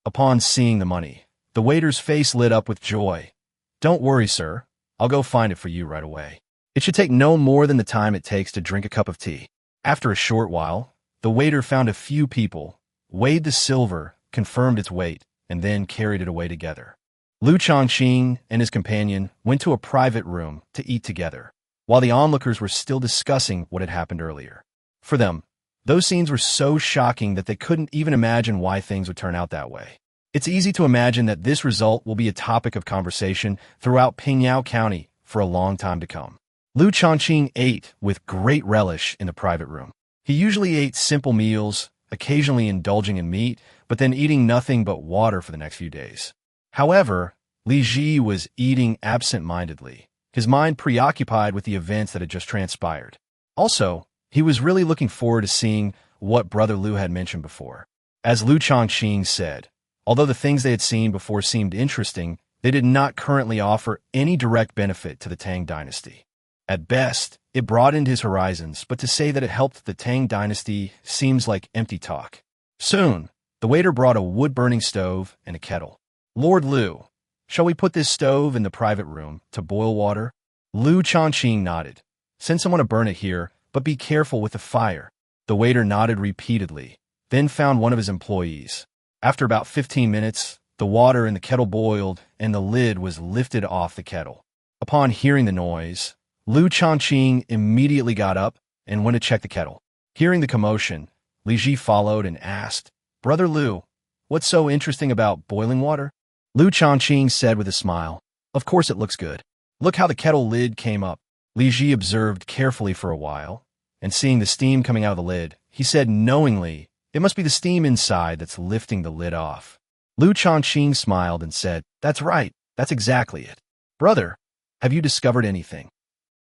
A: Upon seeing the money, the waiter's face lit up with joy. "Don't worry, sir. I'll go find it for you right away. It should take no more than the time it takes to drink a cup of tea." After a short while, the waiter found a few people, weighed the silver, confirmed its weight, and then carried it away together. Liu Shaoqing and his companion went to a private room to eat together, while the onlookers were still discussing what had happened earlier. For them, those scenes were so shocking that they couldn't even imagine why things would turn out that way. It's easy to imagine that this result will be a topic of conversation throughout Pingyao County for a long time to come. Liu Shaoqing ate with great relish in the private room. He usually ate simple meals, occasionally indulging in meat, but then eating nothing but water for the next few days. However, Li Ji was eating absent-mindedly, his mind preoccupied with the events that had just transpired. Also, he was really looking forward to seeing what Brother Liu had mentioned before. As Liu Shaoqing said, although the things they had seen before seemed interesting, they did not currently offer any direct benefit to the Tang Dynasty. At best, it broadened his horizons, but to say that it helped the Tang Dynasty seems like empty talk. Soon, the waiter brought a wood-burning stove and a kettle. "Lord Liu, shall we put this stove in the private room to boil water?" Liu Shaoqing nodded. "Send someone to burn it here, but be careful with the fire." The waiter nodded repeatedly, then found one of his employees. After about 15 minutes, the water in the kettle boiled and the lid was lifted off the kettle. Upon hearing the noise, Liu Shaoqing immediately got up and went to check the kettle. Hearing the commotion, Li Ji followed and asked, "Brother Liu, what's so interesting about boiling water?" Liu Shaoqing said with a smile, "Of course it looks good. Look how the kettle lid came up." Li Ji observed carefully for a while, and seeing the steam coming out of the lid, he said knowingly, "It must be the steam inside that's lifting the lid off." Liu Shaoqing smiled and said, "That's right, that's exactly it. Brother, have you discovered anything?"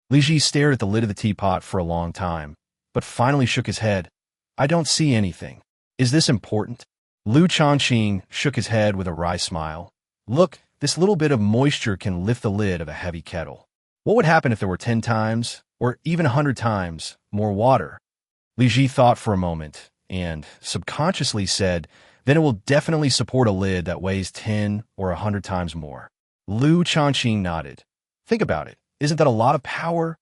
A: Li Ji stared at the lid of the teapot for a long time, but finally shook his head. "I don't see anything. Is this important?" Liu Shaoqing shook his head with a wry smile. "Look, this little bit of moisture can lift the lid of a heavy kettle. What would happen if there were 10 times, or even 100 times, more water?" Li Ji thought for a moment, and subconsciously said, "Then it will definitely support a lid that weighs 10 or 100 times more." Liu Shaoqing nodded. "Think about it. Isn't that a lot of power?"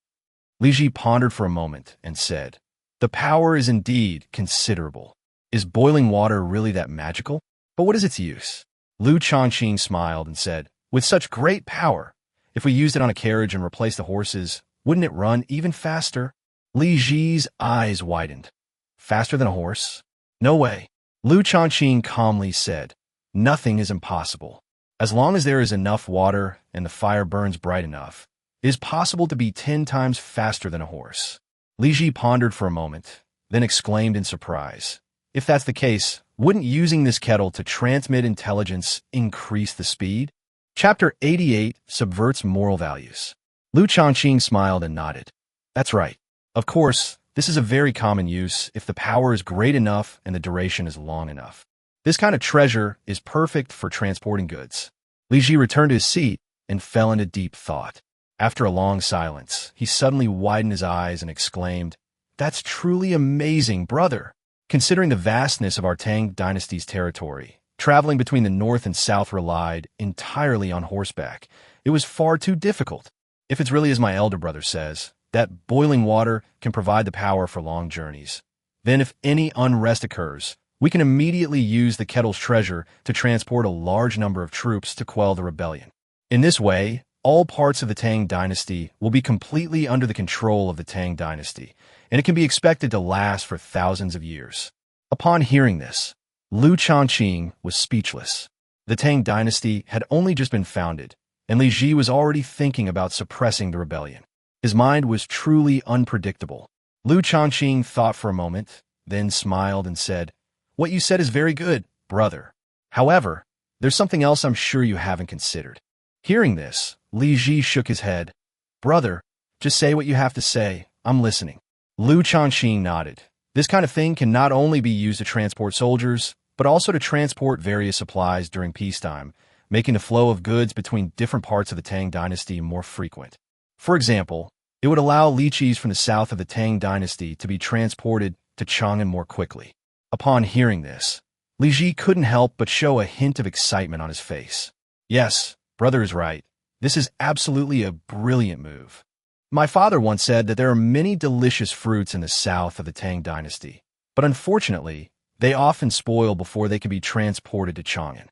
A: Li Ji pondered for a moment and said, "The power is indeed considerable. Is boiling water really that magical? But what is its use?" Liu Shaoqing smiled and said, "With such great power, if we used it on a carriage and replaced the horses, wouldn't it run even faster? Li Ji's eyes widened. Faster than a horse? No way. Liu Shaoqing calmly said, nothing is impossible. As long as there is enough water and the fire burns bright enough, it is possible to be 10 times faster than a horse. Li Ji pondered for a moment, then exclaimed in surprise. If that's the case, wouldn't using this kettle to transmit intelligence increase the speed? Chapter 88 subverts moral values. Liu Shaoqing smiled and nodded. That's right. Of course, this is a very common use if the power is great enough and the duration is long enough. This kind of treasure is perfect for transporting goods. Li Ji returned to his seat and fell into deep thought. After a long silence, he suddenly widened his eyes and exclaimed, That's truly amazing, brother. Considering the vastness of our Tang Dynasty's territory, traveling between the north and south relied entirely on horseback. It was far too difficult. If it's really as my elder brother says, that boiling water can provide the power for long journeys, then if any unrest occurs, we can immediately use the kettle's treasure to transport a large number of troops to quell the rebellion. In this way, all parts of the Tang Dynasty will be completely under the control of the Tang Dynasty, and it can be expected to last for thousands of years. Upon hearing this, Liu Shaoqing was speechless. The Tang Dynasty had only just been founded, and Li Ji was already thinking about suppressing the rebellion. His mind was truly unpredictable. Liu Shaoqing thought for a moment, then smiled and said, What you said is very good, brother. However, there's something else I'm sure you haven't considered. Hearing this, Li Ji shook his head. Brother, just say what you have to say. I'm listening. Liu Shaoqing nodded. This kind of thing can not only be used to transport soldiers, but also to transport various supplies during peacetime, making the flow of goods between different parts of the Tang Dynasty more frequent. For example, it would allow lychees from the south of the Tang Dynasty to be transported to Chang'an more quickly. Upon hearing this, Li Ji couldn't help but show a hint of excitement on his face. Yes, brother is right. This is absolutely a brilliant move. My father once said that there are many delicious fruits in the south of the Tang Dynasty, but unfortunately, they often spoil before they can be transported to Chang'an.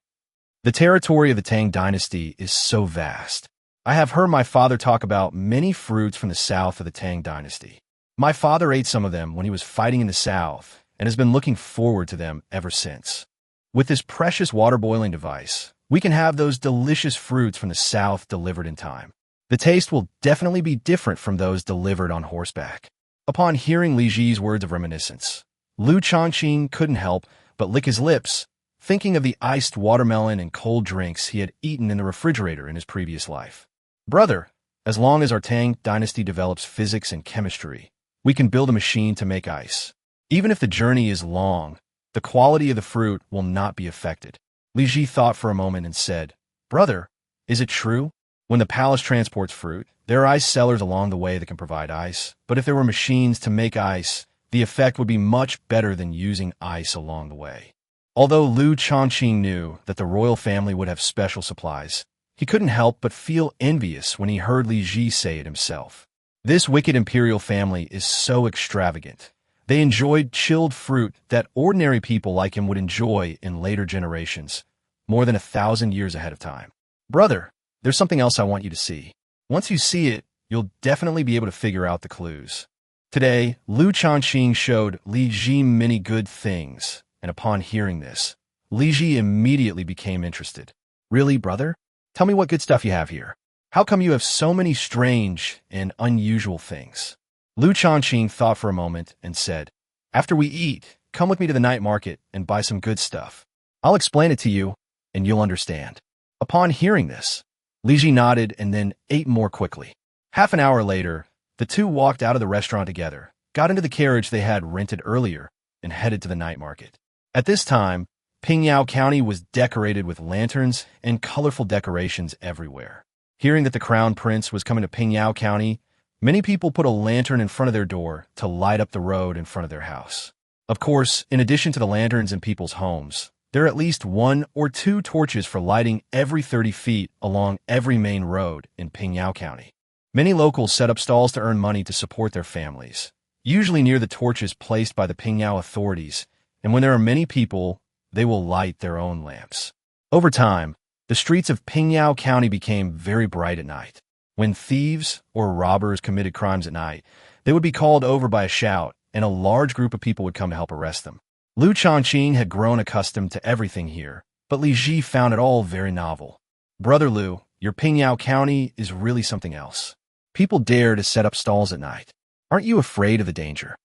A: The territory of the Tang Dynasty is so vast. I have heard my father talk about many fruits from the south of the Tang Dynasty. My father ate some of them when he was fighting in the south and has been looking forward to them ever since. With this precious water-boiling device, we can have those delicious fruits from the south delivered in time. The taste will definitely be different from those delivered on horseback. Upon hearing Li Ji's words of reminiscence, Liu Shaoqing couldn't help but lick his lips, thinking of the iced watermelon and cold drinks he had eaten in the refrigerator in his previous life. Brother, as long as our Tang Dynasty develops physics and chemistry, we can build a machine to make ice. Even if the journey is long, the quality of the fruit will not be affected. Li Ji thought for a moment and said, Brother, is it true? When the palace transports fruit, there are ice sellers along the way that can provide ice, but if there were machines to make ice, the effect would be much better than using ice along the way. Although Liu Shaoqing knew that the royal family would have special supplies, he couldn't help but feel envious when he heard Li Ji say it himself. This wicked imperial family is so extravagant. They enjoyed chilled fruit that ordinary people like him would enjoy in later generations, more than 1,000 years ahead of time. Brother, there's something else I want you to see. Once you see it, you'll definitely be able to figure out the clues. Today, Liu Shaoqing showed Li Ji many good things, and upon hearing this, Li Ji immediately became interested. Really, brother? Tell me what good stuff you have here. How come you have so many strange and unusual things? Liu Shaoqing thought for a moment and said, After we eat, come with me to the night market and buy some good stuff. I'll explain it to you, and you'll understand. Upon hearing this, Li Ji nodded and then ate more quickly. Half an hour later, the two walked out of the restaurant together, got into the carriage they had rented earlier, and headed to the night market. At this time, Pingyao County was decorated with lanterns and colorful decorations everywhere. Hearing that the crown prince was coming to Pingyao County, many people put a lantern in front of their door to light up the road in front of their house. Of course, in addition to the lanterns in people's homes, there are at least 1 or 2 torches for lighting every 30 feet along every main road in Pingyao County. Many locals set up stalls to earn money to support their families, usually near the torches placed by the Pingyao authorities, and when there are many people, they will light their own lamps. Over time, the streets of Pingyao County became very bright at night. When thieves or robbers committed crimes at night, they would be called over by a shout, and a large group of people would come to help arrest them. Liu Shaoqing had grown accustomed to everything here, but Li Ji found it all very novel. Brother Liu, your Pingyao County is really something else. People dare to set up stalls at night. Aren't you afraid of the danger?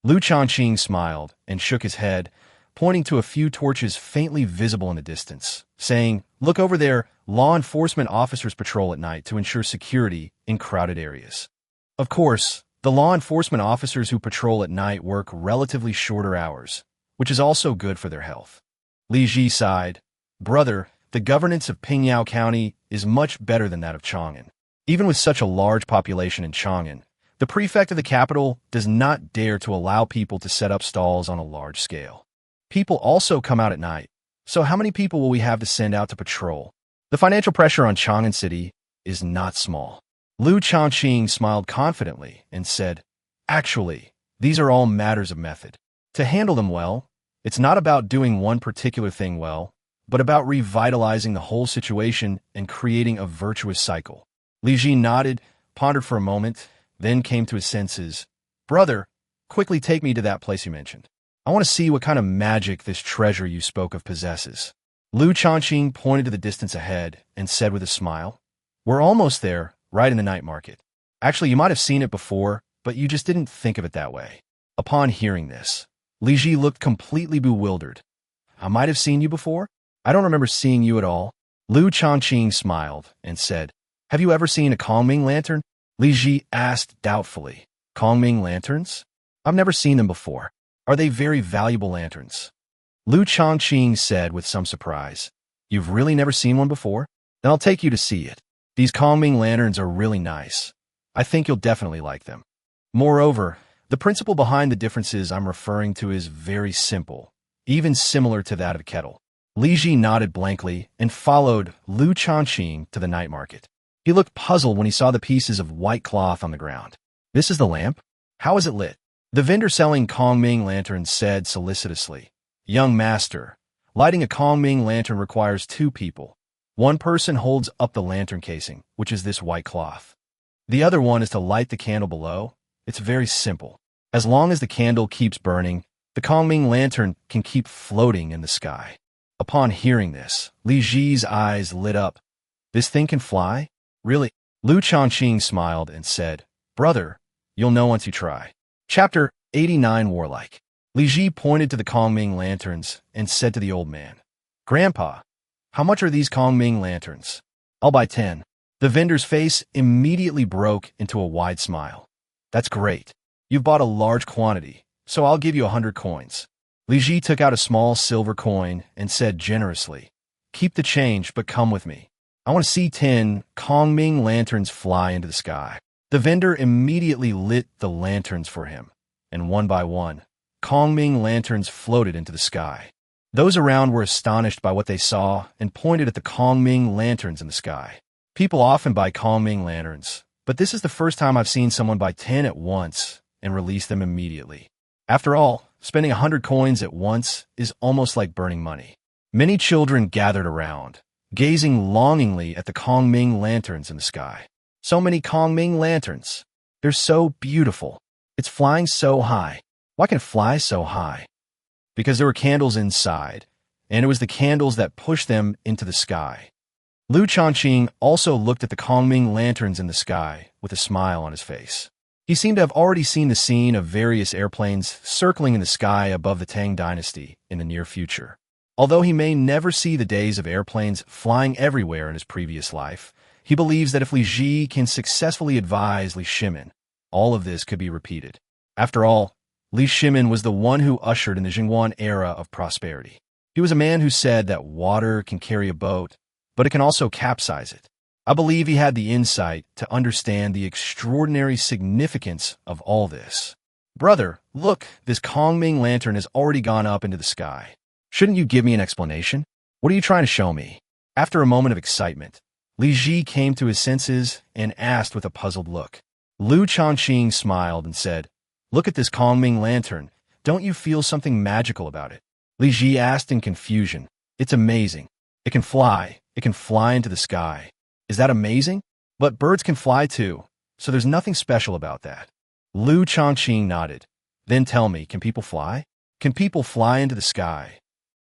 A: Liu Shaoqing smiled and shook his head, pointing to a few torches faintly visible in the distance, saying, "Look over there, law enforcement officers patrol at night to ensure security in crowded areas." Of course, the law enforcement officers who patrol at night work relatively shorter hours, which is also good for their health. Li Ji sighed. Brother, the governance of Pingyao County is much better than that of Chang'an. Even with such a large population in Chang'an, the prefect of the capital does not dare to allow people to set up stalls on a large scale. People also come out at night, so how many people will we have to send out to patrol? The financial pressure on Chang'an City is not small. Liu Shaoqing smiled confidently and said, "Actually, these are all matters of method. To handle them well, it's not about doing one particular thing well, but about revitalizing the whole situation and creating a virtuous cycle." Li Ji nodded, pondered for a moment, then came to his senses. "Brother, quickly take me to that place you mentioned. I want to see what kind of magic this treasure you spoke of possesses." Liu Shaoqing pointed to the distance ahead and said with a smile, "We're almost there, right in the night market. Actually, you might have seen it before, but you just didn't think of it that way." Upon hearing this, Li Ji looked completely bewildered. "I might have seen you before? I don't remember seeing you at all." Liu Shaoqing smiled and said, "Have you ever seen a Kongming lantern?" Li Ji asked doubtfully. "Kongming lanterns? I've never seen them before. Are they very valuable lanterns?" Liu Shaoqing said with some surprise, "You've really never seen one before? Then I'll take you to see it. These Kongming lanterns are really nice. I think you'll definitely like them. Moreover, the principle behind the differences I'm referring to is very simple, even similar to that of a kettle." Li Ji nodded blankly and followed Liu Shaoqing to the night market. He looked puzzled when he saw the pieces of white cloth on the ground. "This is the lamp? How is it lit?" The vendor selling Kongming lanterns said solicitously, "Young master, lighting a Kongming lantern requires two people. One person holds up the lantern casing, which is this white cloth. The other one is to light the candle below. It's very simple. As long as the candle keeps burning, the Kongming lantern can keep floating in the sky." Upon hearing this, Li Ji's eyes lit up. "This thing can fly? Really?" Liu Shaoqing smiled and said, "Brother, you'll know once you try." Chapter 89 Warlike. Li Ji pointed to the Kongming lanterns and said to the old man, "Grandpa, how much are these Kongming lanterns?" "I'll buy 10. The vendor's face immediately broke into a wide smile. "That's great. You've bought a large quantity, so I'll give you 100 coins. Li Ji took out a small silver coin and said generously, "Keep the change, but come with me. I want to see 10 Kongming lanterns fly into the sky." The vendor immediately lit the lanterns for him, and one by one, Kongming lanterns floated into the sky. Those around were astonished by what they saw and pointed at the Kongming lanterns in the sky. People often buy Kongming lanterns, but this is the first time I've seen someone buy 10 at once and release them immediately. After all, spending 100 coins at once is almost like burning money. Many children gathered around, gazing longingly at the Kongming lanterns in the sky. So many Kongming lanterns. They're so beautiful. It's flying so high. Why can it fly so high? Because there were candles inside, and it was the candles that pushed them into the sky. Liu Shaoqing also looked at the Kongming lanterns in the sky with a smile on his face. He seemed to have already seen the scene of various airplanes circling in the sky above the Tang Dynasty in the near future. Although he may never see the days of airplanes flying everywhere in his previous life, he believes that if Li Ji can successfully advise Li Shimin, all of this could be repeated. After all, Li Shimin was the one who ushered in the Jingguan era of prosperity. He was a man who said that water can carry a boat, but it can also capsize it. I believe he had the insight to understand the extraordinary significance of all this. "Brother, look, this Kongming lantern has already gone up into the sky. Shouldn't you give me an explanation? What are you trying to show me?" After a moment of excitement, Li Ji came to his senses and asked with a puzzled look. Liu Shaoqing smiled and said, "Look at this Kongming lantern. Don't you feel something magical about it?" Li Ji asked in confusion. "It's amazing. It can fly. It can fly into the sky. Is that amazing?" But birds can fly too, so there's nothing special about that. Liu Shaoqing nodded. Then tell me, can people fly? Can people fly into the sky?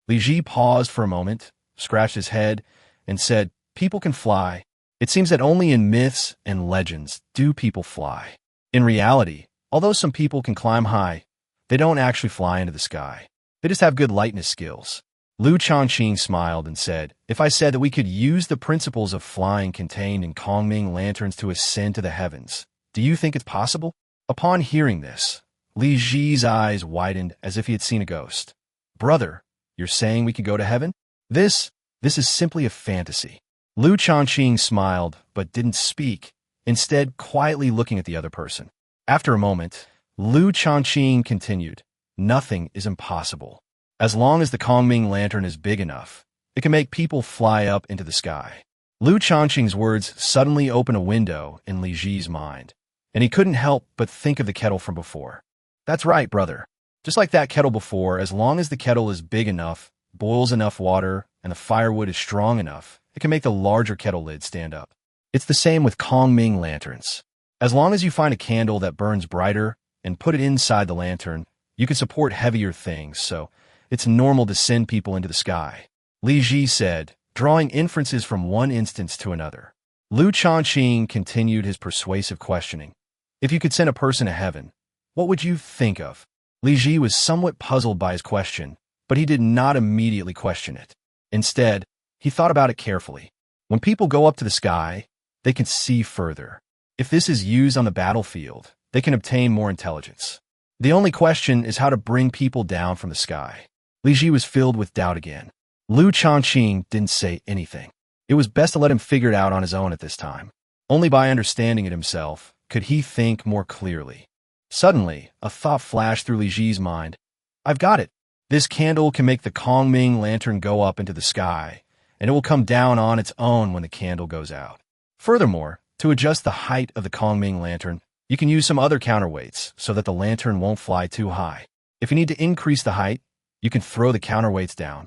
A: Li Ji paused for a moment, scratched his head, and said, people can fly. It seems that only in myths and legends do people fly. In reality, although some people can climb high, they don't actually fly into the sky. They just have good lightness skills. Liu Shaoqing smiled and said, if I said that we could use the principles of flying contained in Kongming lanterns to ascend to the heavens, do you think it's possible? Upon hearing this, Li Ji's eyes widened as if he had seen a ghost. Brother, you're saying we could go to heaven? This is simply a fantasy. Liu Shaoqing smiled, but didn't speak, instead quietly looking at the other person. After a moment, Liu Shaoqing continued, nothing is impossible. As long as the Kongming lantern is big enough, it can make people fly up into the sky. Liu Shaoqing's words suddenly opened a window in Li Ji's mind, and he couldn't help but think of the kettle from before. That's right, brother. Just like that kettle before, as long as the kettle is big enough, boils enough water, and the firewood is strong enough, it can make the larger kettle lid stand up. It's the same with Kongming lanterns. As long as you find a candle that burns brighter and put it inside the lantern, you can support heavier things, so it's normal to send people into the sky. Li Ji said, drawing inferences from one instance to another. Liu Shaoqing continued his persuasive questioning. If you could send a person to heaven, what would you think of? Li Ji was somewhat puzzled by his question, but he did not immediately question it. Instead, he thought about it carefully. When people go up to the sky, they can see further. If this is used on the battlefield, they can obtain more intelligence. The only question is how to bring people down from the sky. Li Ji was filled with doubt again. Liu Shaoqing didn't say anything. It was best to let him figure it out on his own at this time. Only by understanding it himself could he think more clearly. Suddenly, a thought flashed through Li Ji's mind. I've got it. This candle can make the Kongming lantern go up into the sky, and it will come down on its own when the candle goes out. Furthermore, to adjust the height of the Kongming lantern, you can use some other counterweights so that the lantern won't fly too high. If you need to increase the height, you can throw the counterweights down.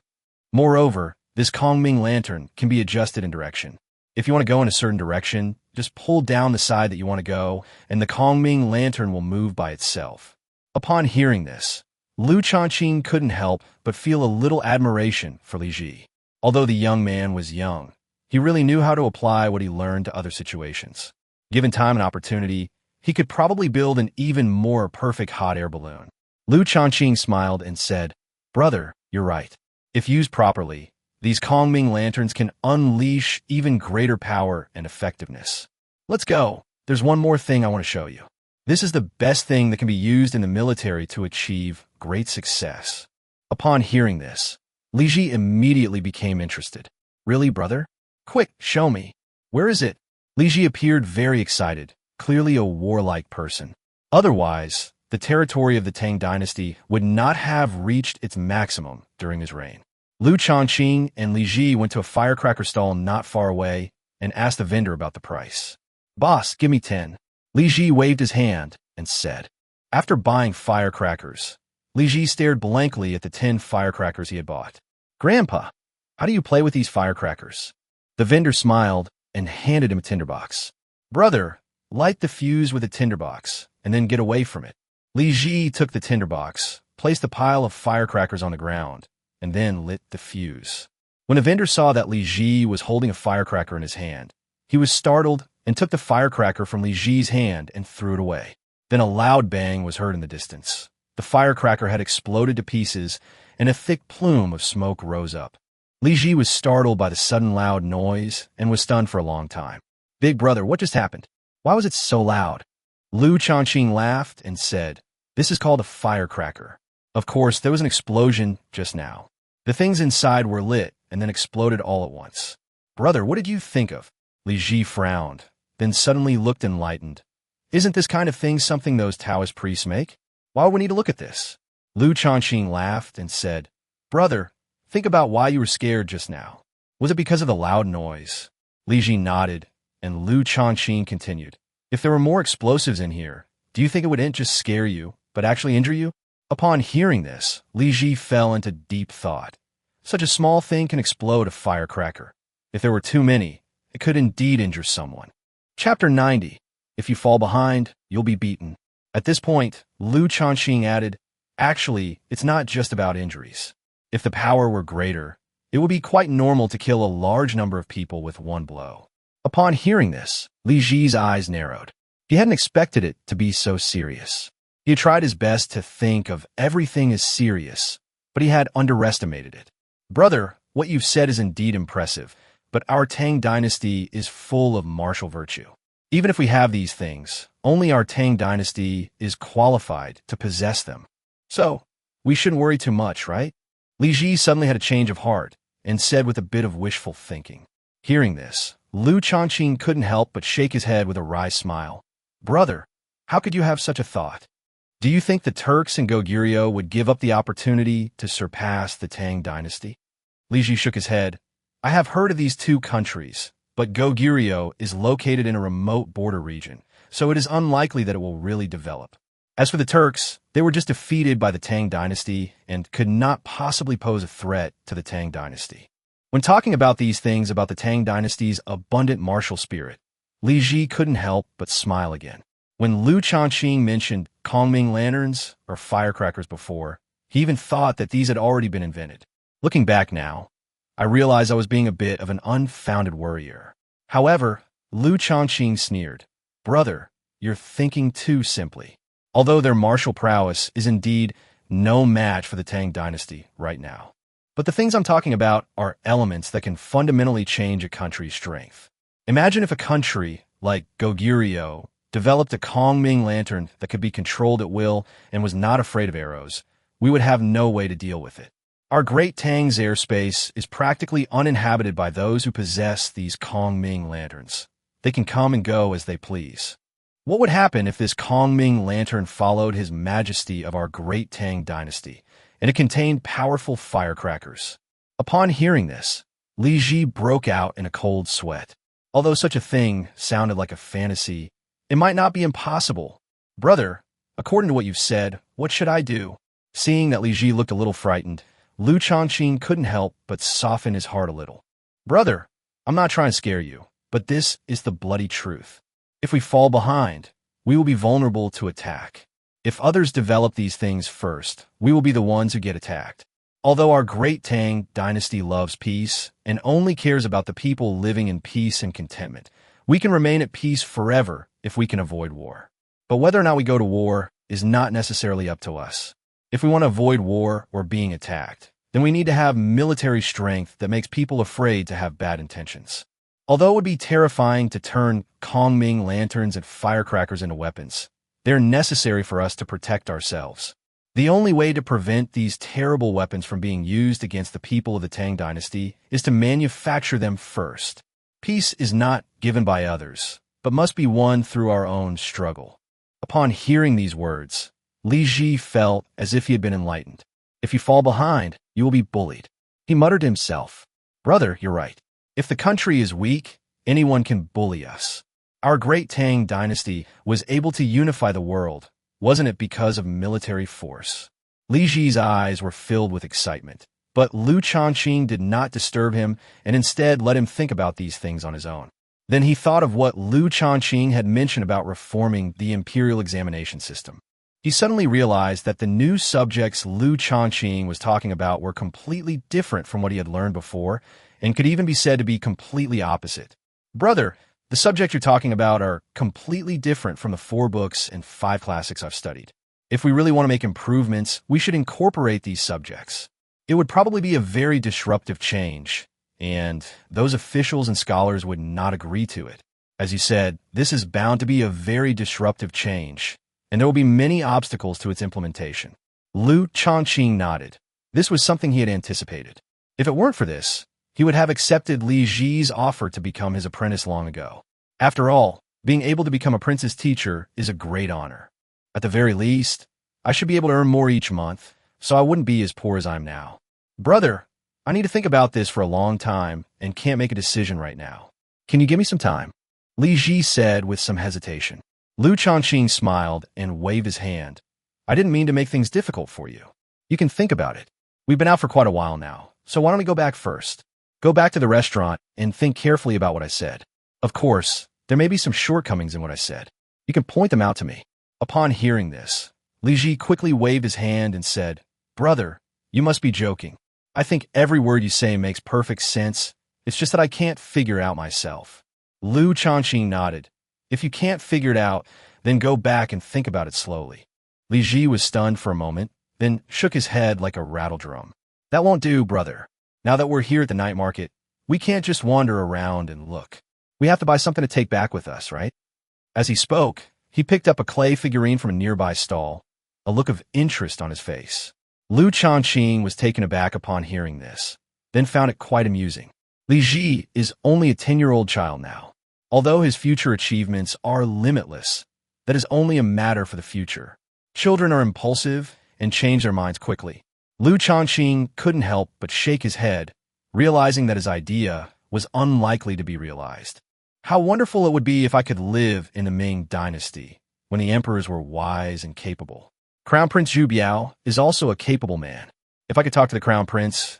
A: Moreover, this Kongming lantern can be adjusted in direction. If you want to go in a certain direction, just pull down the side that you want to go, and the Kongming lantern will move by itself. Upon hearing this, Liu Shaoqing couldn't help but feel a little admiration for Li Ji. Although the young man was young, he really knew how to apply what he learned to other situations. Given time and opportunity, he could probably build an even more perfect hot air balloon. Liu Shaoqing smiled and said, brother, you're right. If used properly, these Kongming lanterns can unleash even greater power and effectiveness. Let's go. There's one more thing I want to show you. This is the best thing that can be used in the military to achieve great success. Upon hearing this, Li Ji immediately became interested. Really, brother? Quick, show me. Where is it? Li Ji appeared very excited, clearly a warlike person. Otherwise, the territory of the Tang Dynasty would not have reached its maximum during his reign. Liu Shaoqing and Li Ji went to a firecracker stall not far away and asked the vendor about the price. Boss, give me 10. Li Ji waved his hand and said. After buying firecrackers, Li Ji stared blankly at the 10 firecrackers he had bought. Grandpa, how do you play with these firecrackers? The vendor smiled and handed him a tinderbox. Brother, light the fuse with a tinderbox and then get away from it. Li Ji took the tinderbox, placed a pile of firecrackers on the ground, and then lit the fuse. When the vendor saw that Li Ji was holding a firecracker in his hand, he was startled and took the firecracker from Li Ji's hand and threw it away. Then a loud bang was heard in the distance. The firecracker had exploded to pieces, and a thick plume of smoke rose up. Li Ji was startled by the sudden loud noise and was stunned for a long time. Big brother, what just happened? Why was it so loud? Liu Shaoqing laughed and said, this is called a firecracker. Of course, there was an explosion just now. The things inside were lit and then exploded all at once. Brother, what did you think of? Li Ji frowned, then suddenly looked enlightened. Isn't this kind of thing something those Taoist priests make? Why would we need to look at this? Liu Shaoqing laughed and said, brother, think about why you were scared just now. Was it because of the loud noise? Li Ji nodded, and Liu Shaoqing continued. If there were more explosives in here, do you think it wouldn't just scare you, but actually injure you? Upon hearing this, Li Ji fell into deep thought. Such a small thing can explode a firecracker. If there were too many, it could indeed injure someone. Chapter 90. If you fall behind, you'll be beaten. At this point, Liu Shaoqing added, actually, it's not just about injuries. If the power were greater, it would be quite normal to kill a large number of people with one blow. Upon hearing this, Li Ji's eyes narrowed. He hadn't expected it to be so serious. He had tried his best to think of everything as serious, but he had underestimated it. Brother, what you've said is indeed impressive, but our Tang Dynasty is full of martial virtue. Even if we have these things, only our Tang Dynasty is qualified to possess them. So, we shouldn't worry too much, right? Li Ji suddenly had a change of heart and said with a bit of wishful thinking. Hearing this, Liu Shaoqing couldn't help but shake his head with a wry smile. Brother, how could you have such a thought? Do you think the Turks and Goguryeo would give up the opportunity to surpass the Tang Dynasty? Li Ji shook his head. I have heard of these two countries, but Goguryeo is located in a remote border region, so it is unlikely that it will really develop. As for the Turks, they were just defeated by the Tang Dynasty and could not possibly pose a threat to the Tang Dynasty. When talking about these things about the Tang Dynasty's abundant martial spirit, Li Ji couldn't help but smile again. When Liu Shaoqing mentioned Kongming lanterns or firecrackers before, he even thought that these had already been invented. Looking back now, I realized I was being a bit of an unfounded worrier. However, Liu Shaoqing sneered. Brother, you're thinking too simply. Although their martial prowess is indeed no match for the Tang Dynasty right now. But the things I'm talking about are elements that can fundamentally change a country's strength. Imagine if a country like Goguryeo developed a Kongming lantern that could be controlled at will and was not afraid of arrows. We would have no way to deal with it. Our great Tang's airspace is practically uninhabited by those who possess these Kongming lanterns. They can come and go as they please. What would happen if this Kongming lantern followed his majesty of our great Tang Dynasty, and it contained powerful firecrackers? Upon hearing this, Li Ji broke out in a cold sweat. Although such a thing sounded like a fantasy, it might not be impossible. Brother, according to what you've said, what should I do? Seeing that Li Ji looked a little frightened, Liu Shaoqing couldn't help but soften his heart a little. Brother, I'm not trying to scare you, but this is the bloody truth. If we fall behind, we will be vulnerable to attack. If others develop these things first, we will be the ones who get attacked. Although our great Tang Dynasty loves peace and only cares about the people living in peace and contentment, we can remain at peace forever if we can avoid war. But whether or not we go to war is not necessarily up to us. If we want to avoid war or being attacked, then we need to have military strength that makes people afraid to have bad intentions. Although it would be terrifying to turn Kongming lanterns and firecrackers into weapons, they're necessary for us to protect ourselves. The only way to prevent these terrible weapons from being used against the people of the Tang Dynasty is to manufacture them first. Peace is not given by others, but must be won through our own struggle. Upon hearing these words, Li Ji felt as if he had been enlightened. If you fall behind, you will be bullied. He muttered to himself, Brother, you're right. If the country is weak, anyone can bully us. Our great Tang Dynasty was able to unify the world, wasn't it because of military force? Li Ji's eyes were filled with excitement, but Liu Shaoqing did not disturb him and instead let him think about these things on his own. Then he thought of what Liu Shaoqing had mentioned about reforming the imperial examination system. He suddenly realized that the new subjects Liu Shaoqing was talking about were completely different from what he had learned before, and could even be said to be completely opposite. Brother, the subjects you're talking about are completely different from the 4 books and 5 classics I've studied. If we really want to make improvements, we should incorporate these subjects. It would probably be a very disruptive change, and those officials and scholars would not agree to it. As you said, this is bound to be a very disruptive change, and there will be many obstacles to its implementation. Liu Shaoqing nodded. This was something he had anticipated. If it weren't for this, he would have accepted Li Ji's offer to become his apprentice long ago. After all, being able to become a prince's teacher is a great honor. At the very least, I should be able to earn more each month, so I wouldn't be as poor as I am now. Brother, I need to think about this for a long time and can't make a decision right now. Can you give me some time? Li Ji said with some hesitation. Liu Shaoqing smiled and waved his hand. I didn't mean to make things difficult for you. You can think about it. We've been out for quite a while now, so why don't we go back first? Go back to the restaurant and think carefully about what I said. Of course, There may be some shortcomings in what I said. You can point them out to me. Upon hearing this, Li Ji quickly waved his hand and said, "Brother, you must be joking. I think every word you say makes perfect sense. It's just that I can't figure it out myself." Liu Shaoqing nodded. "If you can't figure it out, then go back and think about it slowly." Li Ji was stunned for a moment, then shook his head like a rattle drum. "That won't do, brother. Now that we're here at the night market, we can't just wander around and look. We have to buy something to take back with us, right?" As he spoke, he picked up a clay figurine from a nearby stall, a look of interest on his face. Liu Shaoqing was taken aback upon hearing this, then found it quite amusing. Li Ji is only a 10-year-old child now. Although his future achievements are limitless, that is only a matter for the future. Children are impulsive and change their minds quickly. Liu Shaoqing couldn't help but shake his head, realizing that his idea was unlikely to be realized. How wonderful it would be if I could live in the Ming Dynasty, when the emperors were wise and capable. Crown Prince Zhu Biao is also a capable man. If I could talk to the Crown Prince,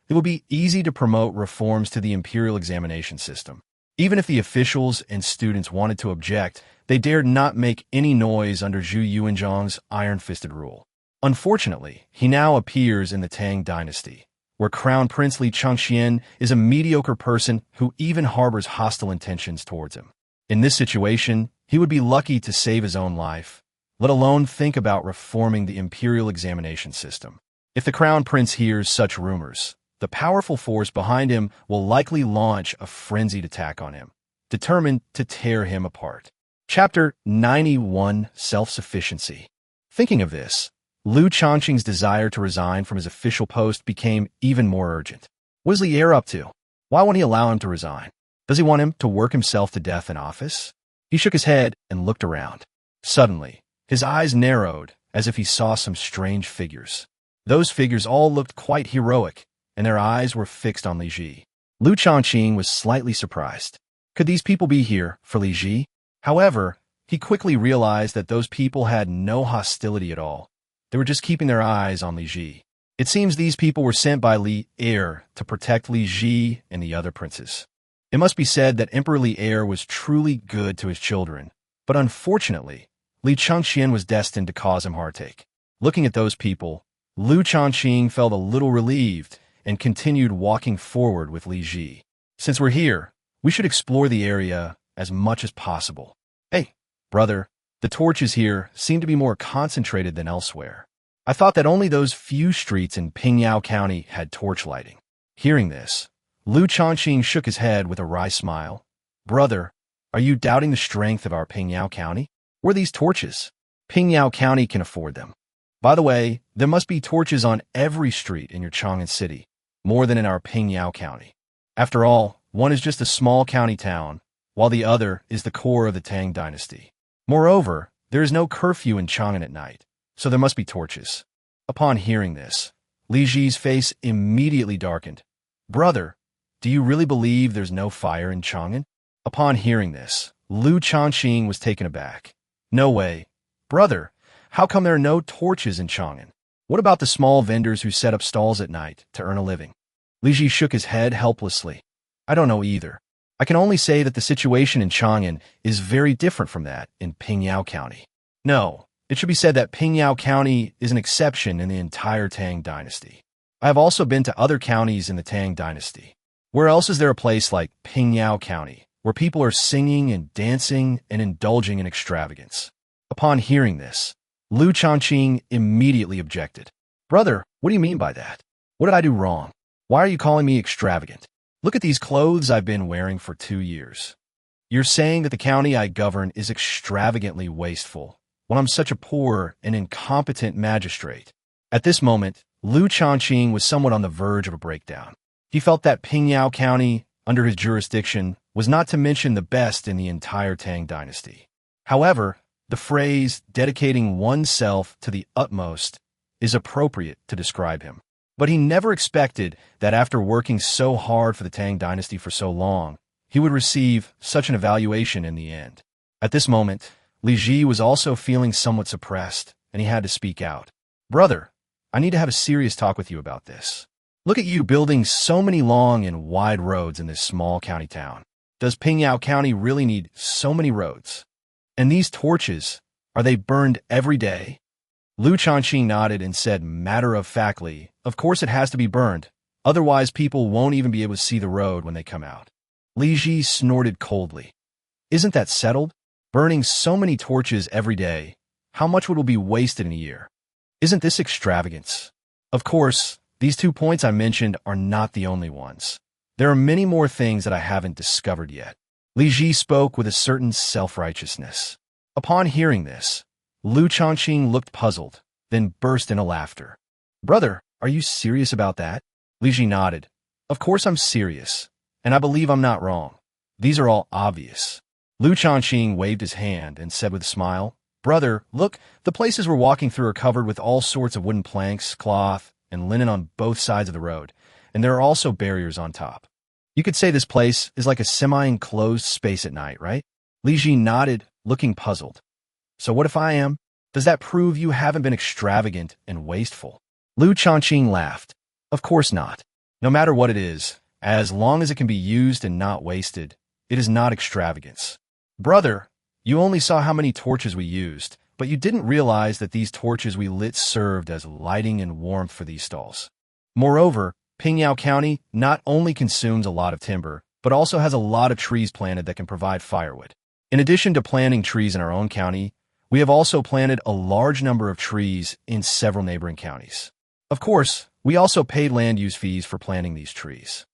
A: it would be easy to promote reforms to the imperial examination system. Even if the officials and students wanted to object, they dared not make any noise under Zhu Yuanzhang's iron-fisted rule. Unfortunately, he now appears in the Tang Dynasty, where Crown Prince Li Changxian is a mediocre person who even harbors hostile intentions towards him. In this situation, he would be lucky to save his own life, let alone think about reforming the imperial examination system. If the Crown Prince hears such rumors, the powerful force behind him will likely launch a frenzied attack on him, determined to tear him apart. Chapter 91: Self-Sufficiency. Thinking of this, Liu Changqing's desire to resign from his official post became even more urgent. What is the heir up to? Why won't he allow him to resign? Does he want him to work himself to death in office? He shook his head and looked around. Suddenly, his eyes narrowed as if he saw some strange figures. Those figures all looked quite heroic, and their eyes were fixed on Li Ji. Liu Changqing was slightly surprised. Could these people be here for Li Ji? However, he quickly realized that those people had no hostility at all. They were just keeping their eyes on Li Ji. It seems these people were sent by Li Er to protect Li Ji and the other princes. It must be said that Emperor Li Er was truly good to his children, but unfortunately, Li Changxian was destined to cause him heartache. Looking at those people, Liu Changqing felt a little relieved and continued walking forward with Li Ji. Since we're here, we should explore the area as much as possible. Hey, brother, the torches here seem to be more concentrated than elsewhere. I thought that only those few streets in Pingyao County had torch lighting. Hearing this, Liu Changqing shook his head with a wry smile. Brother, are you doubting the strength of our Pingyao County? Where are these torches? Pingyao County can afford them. By the way, there must be torches on every street in your Chang'an city, more than in our Pingyao County. After all, one is just a small county town, while the other is the core of the Tang Dynasty. Moreover, there is no curfew in Chang'an at night, so there must be torches. Upon hearing this, Li Ji's face immediately darkened. Brother, do you really believe there's no fire in Chang'an? Upon hearing this, Liu Changqing was taken aback. No way. Brother, how come there are no torches in Chang'an? What about the small vendors who set up stalls at night to earn a living? Li Ji shook his head helplessly. I don't know either. I can only say that the situation in Chang'an is very different from that in Pingyao County. No, it should be said that Pingyao County is an exception in the entire Tang Dynasty. I have also been to other counties in the Tang Dynasty. Where else is there a place like Pingyao County, where people are singing and dancing and indulging in extravagance? Upon hearing this, Liu Changqing immediately objected. Brother, what do you mean by that? What did I do wrong? Why are you calling me extravagant? Look at these clothes I've been wearing for 2 years. You're saying that the county I govern is extravagantly wasteful, when I'm such a poor and incompetent magistrate. At this moment, Liu Changqing was somewhat on the verge of a breakdown. He felt that Pingyao County, under his jurisdiction, was not to mention the best in the entire Tang Dynasty. However, the phrase dedicating oneself to the utmost is appropriate to describe him. But he never expected that after working so hard for the Tang Dynasty for so long, he would receive such an evaluation in the end. At this moment, Li Ji was also feeling somewhat suppressed, and he had to speak out. Brother, I need to have a serious talk with you about this. Look at you building so many long and wide roads in this small county town. Does Pingyao County really need so many roads? And these torches, are they burned every day? Liu Shaoqing nodded and said matter-of-factly, of course it has to be burned, otherwise people won't even be able to see the road when they come out. Li Ji snorted coldly. Isn't that settled? Burning so many torches every day, how much would be wasted in a year? Isn't this extravagance? Of course, these 2 points I mentioned are not the only ones. There are many more things that I haven't discovered yet. Li Ji spoke with a certain self-righteousness. Upon hearing this, Liu Shaoqing looked puzzled, then burst into laughter. Brother, are you serious about that? Li Ji nodded. Of course I'm serious, and I believe I'm not wrong. These are all obvious. Liu Shaoqing waved his hand and said with a smile, Brother, look, the places we're walking through are covered with all sorts of wooden planks, cloth, and linen on both sides of the road, and there are also barriers on top. You could say this place is like a semi-enclosed space at night, right? Li Ji nodded, looking puzzled. So what if I am? Does that prove you haven't been extravagant and wasteful? Liu Shaoqing laughed. Of course not. No matter what it is, as long as it can be used and not wasted, it is not extravagance. Brother, you only saw how many torches we used, but you didn't realize that these torches we lit served as lighting and warmth for these stalls. Moreover, Pingyao County not only consumes a lot of timber, but also has a lot of trees planted that can provide firewood. In addition to planting trees in our own county, we have also planted a large number of trees in several neighboring counties. Of course, we also paid land use fees for planting these trees.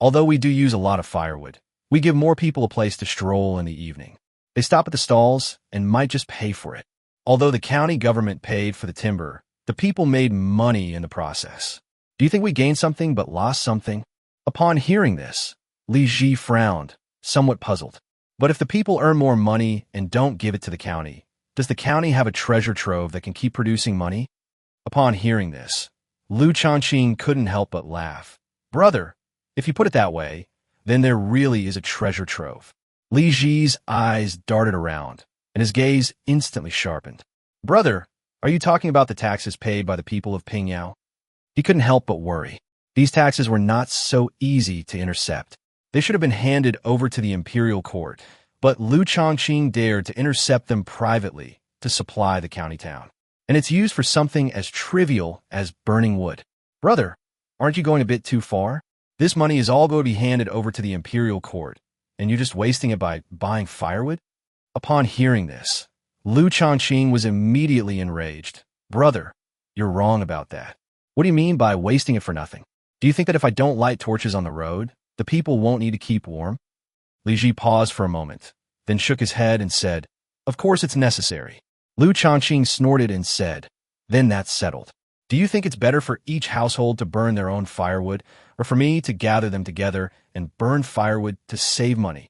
A: Although we do use a lot of firewood, we give more people a place to stroll in the evening. They stop at the stalls and might just pay for it. Although the county government paid for the timber, the people made money in the process. Do you think we gained something but lost something? Upon hearing this, Li Ji frowned, somewhat puzzled. But if the people earn more money and don't give it to the county, does the county have a treasure trove that can keep producing money? Upon hearing this, Liu Shaoqing couldn't help but laugh. Brother, if you put it that way, then there really is a treasure trove. Li Ji's eyes darted around, and his gaze instantly sharpened. Brother, are you talking about the taxes paid by the people of Pingyao? He couldn't help but worry. These taxes were not so easy to intercept. They should have been handed over to the imperial court, but Liu Shaoqing dared to intercept them privately to supply the county town. And it's used for something as trivial as burning wood. Brother, aren't you going a bit too far? This money is all going to be handed over to the imperial court, and you're just wasting it by buying firewood? Upon hearing this, Liu Shaoqing was immediately enraged. Brother, you're wrong about that. What do you mean by wasting it for nothing? Do you think that if I don't light torches on the road, the people won't need to keep warm? Li Ji paused for a moment, then shook his head and said, Of course it's necessary. Liu Shaoqing snorted and said, Then that's settled. Do you think it's better for each household to burn their own firewood, or for me to gather them together and burn firewood to save money?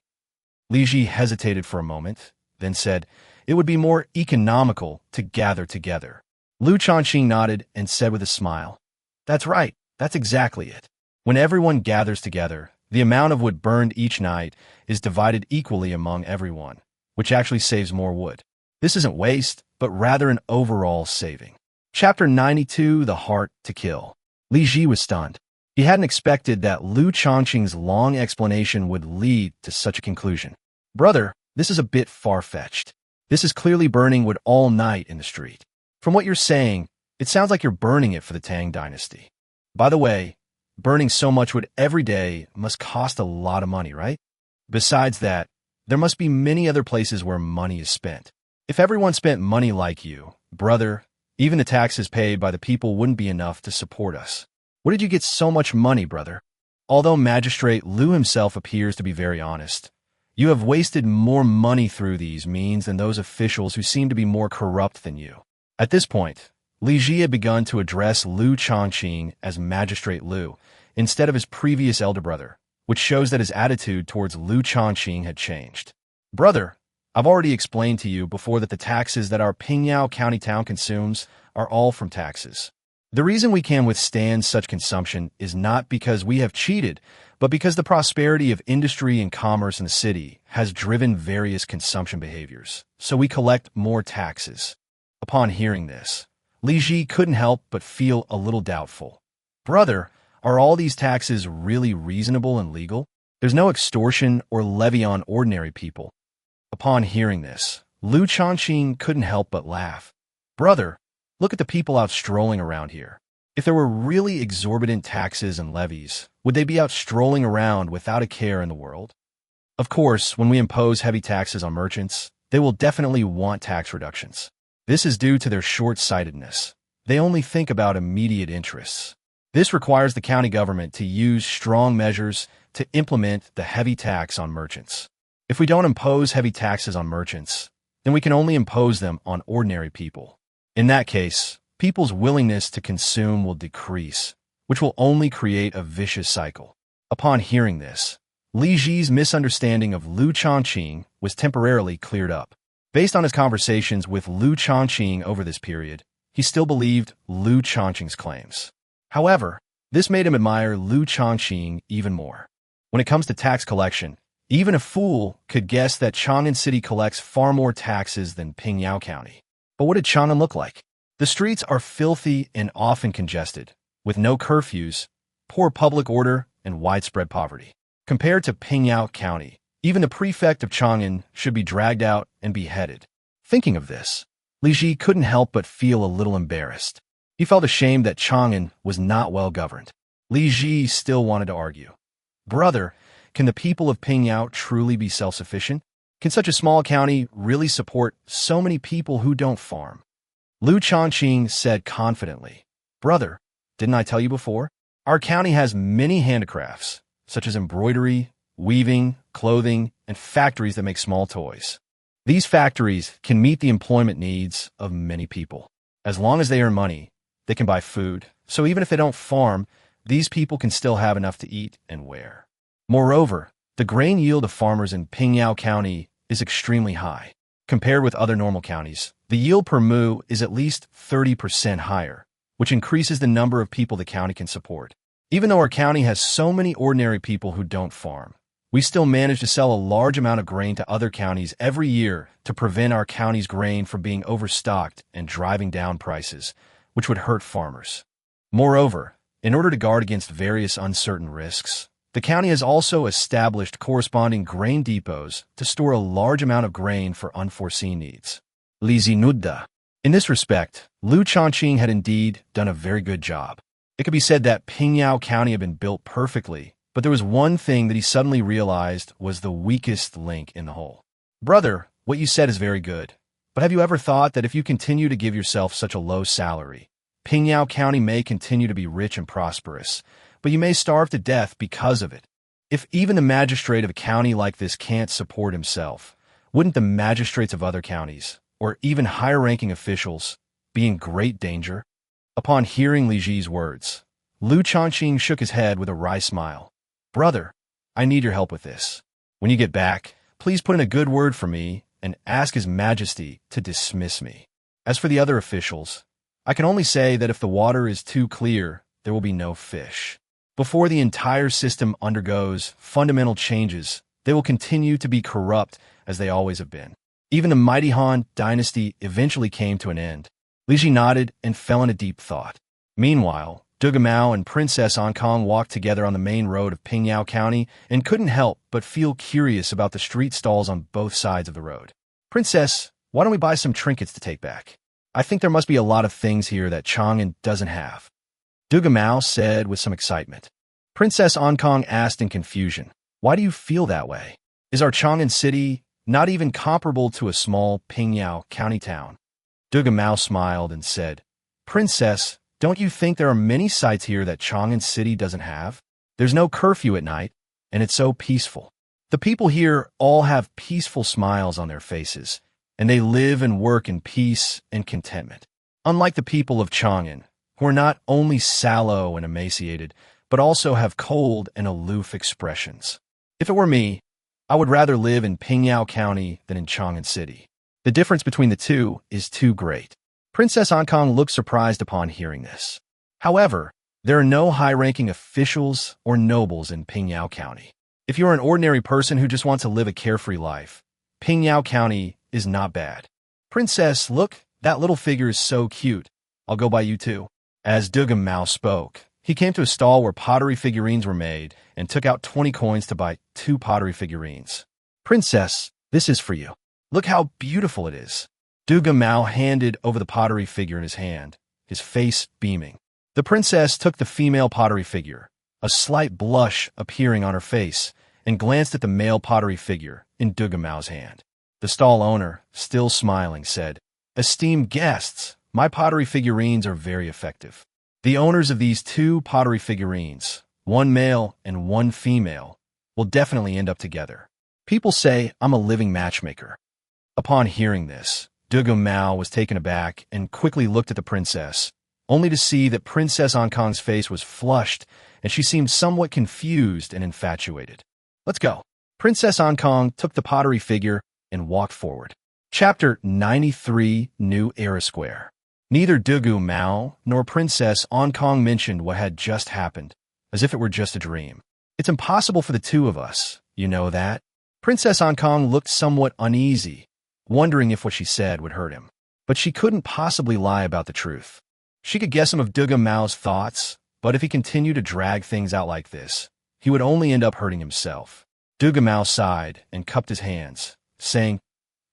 A: Li Ji hesitated for a moment, then said, It would be more economical to gather together. Liu Shaoqing nodded and said with a smile, That's right, that's exactly it. When everyone gathers together, the amount of wood burned each night is divided equally among everyone, which actually saves more wood. This isn't waste, but rather an overall saving. Chapter 92, The Heart to Kill. Li Ji was stunned. He hadn't expected that Liu Shaoqing's long explanation would lead to such a conclusion. Brother, this is a bit far-fetched. This is clearly burning wood all night in the street. From what you're saying, it sounds like you're burning it for the Tang Dynasty. By the way, burning so much wood every day must cost a lot of money, right? Besides that, there must be many other places where money is spent. If everyone spent money like you, brother, even the taxes paid by the people wouldn't be enough to support us. Where did you get so much money, brother? Although Magistrate Liu himself appears to be very honest, you have wasted more money through these means than those officials who seem to be more corrupt than you. At this point, Li Ji had begun to address Liu Shaoqing as Magistrate Liu instead of his previous elder brother, which shows that his attitude towards Liu Shaoqing had changed. Brother, I've already explained to you before that the taxes that our Pingyao County town consumes are all from taxes. The reason we can withstand such consumption is not because we have cheated, but because the prosperity of industry and commerce in the city has driven various consumption behaviors, so we collect more taxes. Upon hearing this, Li Ji couldn't help but feel a little doubtful. Brother, are all these taxes really reasonable and legal? There's no extortion or levy on ordinary people. Upon hearing this, Liu Shaoqing couldn't help but laugh. Brother, look at the people out strolling around here. If there were really exorbitant taxes and levies, would they be out strolling around without a care in the world? Of course, when we impose heavy taxes on merchants, they will definitely want tax reductions. This is due to their short-sightedness. They only think about immediate interests. This requires the county government to use strong measures to implement the heavy tax on merchants. If we don't impose heavy taxes on merchants, then we can only impose them on ordinary people. In that case, people's willingness to consume will decrease, which will only create a vicious cycle. Upon hearing this, Li Ji's misunderstanding of Liu Shaoqing was temporarily cleared up. Based on his conversations with Liu Shaoqing over this period, he still believed Liu Shaoqing's claims. However, this made him admire Liu Shaoqing even more. When it comes to tax collection, even a fool could guess that Chang'an City collects far more taxes than Pingyao County. But what did Chang'an look like? The streets are filthy and often congested, with no curfews, poor public order, and widespread poverty. Compared to Pingyao County, even the prefect of Chang'an should be dragged out and beheaded. Thinking of this, Li Ji couldn't help but feel a little embarrassed. He felt ashamed that Chang'an was not well governed. Li Ji still wanted to argue. Brother, can the people of Pingyao truly be self-sufficient? Can such a small county really support so many people who don't farm? Liu Shaoqing said confidently, Brother, didn't I tell you before? Our county has many handicrafts, such as embroidery, weaving, clothing, and factories that make small toys. These factories can meet the employment needs of many people. As long as they earn money, they can buy food, so even if they don't farm, these people can still have enough to eat and wear. Moreover, the grain yield of farmers in Pingyao County is extremely high. Compared with other normal counties, the yield per mu is at least 30% higher, which increases the number of people the county can support. Even though our county has so many ordinary people who don't farm, we still manage to sell a large amount of grain to other counties every year to prevent our county's grain from being overstocked and driving down prices, which would hurt farmers. Moreover, in order to guard against various uncertain risks, the county has also established corresponding grain depots to store a large amount of grain for unforeseen needs. Lizinudda. In this respect, Liu Shaoqing had indeed done a very good job. It could be said that Pingyao County had been built perfectly, but there was one thing that he suddenly realized was the weakest link in the whole. Brother, what you said is very good, but have you ever thought that if you continue to give yourself such a low salary, Pingyao County may continue to be rich and prosperous, but you may starve to death because of it? If even the magistrate of a county like this can't support himself, wouldn't the magistrates of other counties, or even higher-ranking officials, be in great danger? Upon hearing Li Ji's words, Liu Shaoqing shook his head with a wry smile. Brother, I need your help with this. When you get back, please put in a good word for me and ask His Majesty to dismiss me. As for the other officials, I can only say that if the water is too clear, there will be no fish. Before the entire system undergoes fundamental changes, they will continue to be corrupt as they always have been. Even the mighty Han Dynasty eventually came to an end. Li Ji nodded and fell into deep thought. Meanwhile, Dugamao and Princess Ankong walked together on the main road of Pingyao County and couldn't help but feel curious about the street stalls on both sides of the road. Princess, why don't we buy some trinkets to take back? I think there must be a lot of things here that Chang'an doesn't have. Dugamao said with some excitement. Princess Ankong asked in confusion, Why do you feel that way? Is our Chang'an city not even comparable to a small Pingyao County town? Dugamao smiled and said, Princess, don't you think there are many sights here that Chang'an City doesn't have? There's no curfew at night, and it's so peaceful. The people here all have peaceful smiles on their faces, and they live and work in peace and contentment. Unlike the people of Chang'an, who are not only sallow and emaciated, but also have cold and aloof expressions. If it were me, I would rather live in Pingyao County than in Chang'an City. The difference between the two is too great. Princess Ankong looked surprised upon hearing this. However, there are no high-ranking officials or nobles in Pingyao County. If you're an ordinary person who just wants to live a carefree life, Pingyao County is not bad. Princess, look, that little figure is so cute. I'll go by you too. As Dugamao spoke, He came to a stall where pottery figurines were made and took out 20 coins to buy 2 pottery figurines. "Princess, this is for you. Look how beautiful it is." Duga Mao handed over the pottery figure in his hand, his face beaming. The princess took the female pottery figure, a slight blush appearing on her face, and glanced at the male pottery figure in Duga Mao's hand. The stall owner, still smiling, said, "Esteemed guests, my pottery figurines are very effective. The owners of these 2 pottery figurines, one male and one female, will definitely end up together. People say I'm a living matchmaker." Upon hearing this, Duga Mao was taken aback and quickly looked at the princess, only to see that Princess Ankang's face was flushed and she seemed somewhat confused and infatuated. "Let's go." Princess Ankang took the pottery figure and walked forward. Chapter 93, New Era Square. Neither Dugu Mao nor Princess Ankang mentioned what had just happened, as if it were just a dream. "It's impossible for the 2 of us, you know that?" Princess Ankang looked somewhat uneasy, wondering if what she said would hurt him. But she couldn't possibly lie about the truth. She could guess some of Duga Mao's thoughts, but if he continued to drag things out like this, he would only end up hurting himself. Duga Mao sighed and cupped his hands, saying,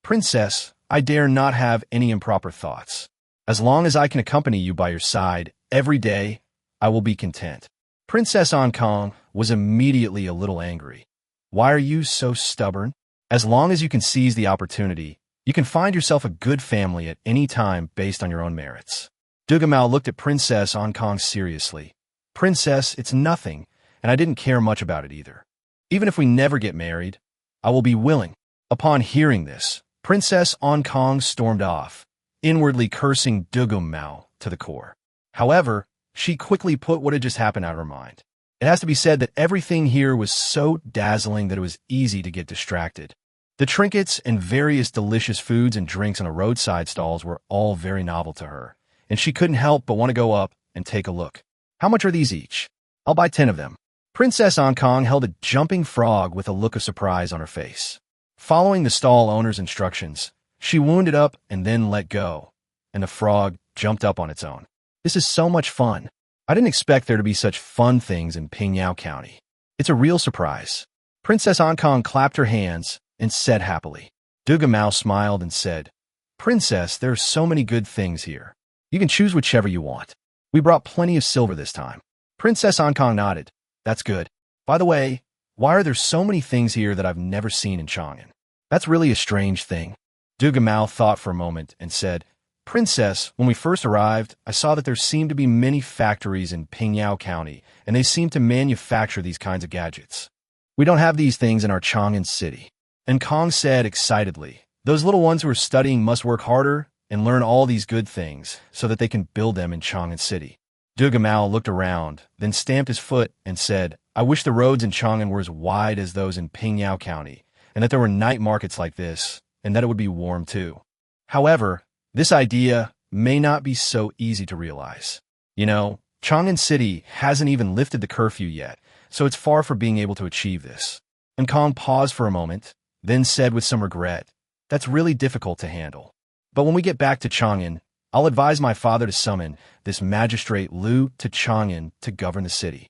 A: "Princess, I dare not have any improper thoughts. As long as I can accompany you by your side every day, I will be content." Princess Ankang was immediately a little angry. "Why are you so stubborn? As long as you can seize the opportunity, you can find yourself a good family at any time based on your own merits." Duga Mao looked at Princess Ankang seriously. "Princess, it's nothing, and I didn't care much about it either. Even if we never get married, I will be willing." Upon hearing this, Princess Ankang stormed off, inwardly cursing Duga Mao to the core. However, she quickly put what had just happened out of her mind. It has to be said that everything here was so dazzling that it was easy to get distracted. The trinkets and various delicious foods and drinks on the roadside stalls were all very novel to her, and she couldn't help but want to go up and take a look. "How much are these each?" "I'll buy 10 of them." Princess Ankang held a jumping frog with a look of surprise on her face. Following the stall owner's instructions, she wound it up and then let go, and the frog jumped up on its own. "This is so much fun. I didn't expect there to be such fun things in Pingyao County. It's a real surprise." Princess Ankang clapped her hands and said happily. Duga Mao smiled and said, "Princess, there are so many good things here. You can choose whichever you want. We brought plenty of silver this time." Princess Ankang nodded. "That's good. By the way, why are there so many things here that I've never seen in Chang'an? That's really a strange thing." Duga Mao thought for a moment and said, "Princess, when we first arrived, I saw that there seemed to be many factories in Pingyao County, and they seem to manufacture these kinds of gadgets. We don't have these things in our Chang'an city." And Kong said excitedly, "Those little ones who are studying must work harder and learn all these good things so that they can build them in Chang'an City." Duga Mao looked around, then stamped his foot and said, "I wish the roads in Chang'an were as wide as those in Pingyao County, and that there were night markets like this, and that it would be warm too. However, this idea may not be so easy to realize. You know, Chang'an City hasn't even lifted the curfew yet, so it's far from being able to achieve this." And Kong paused for a moment, then said with some regret, "That's really difficult to handle. But when we get back to Chang'an, I'll advise my father to summon this Magistrate Liu to Chang'an to govern the city."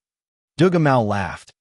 A: Duga Mao laughed.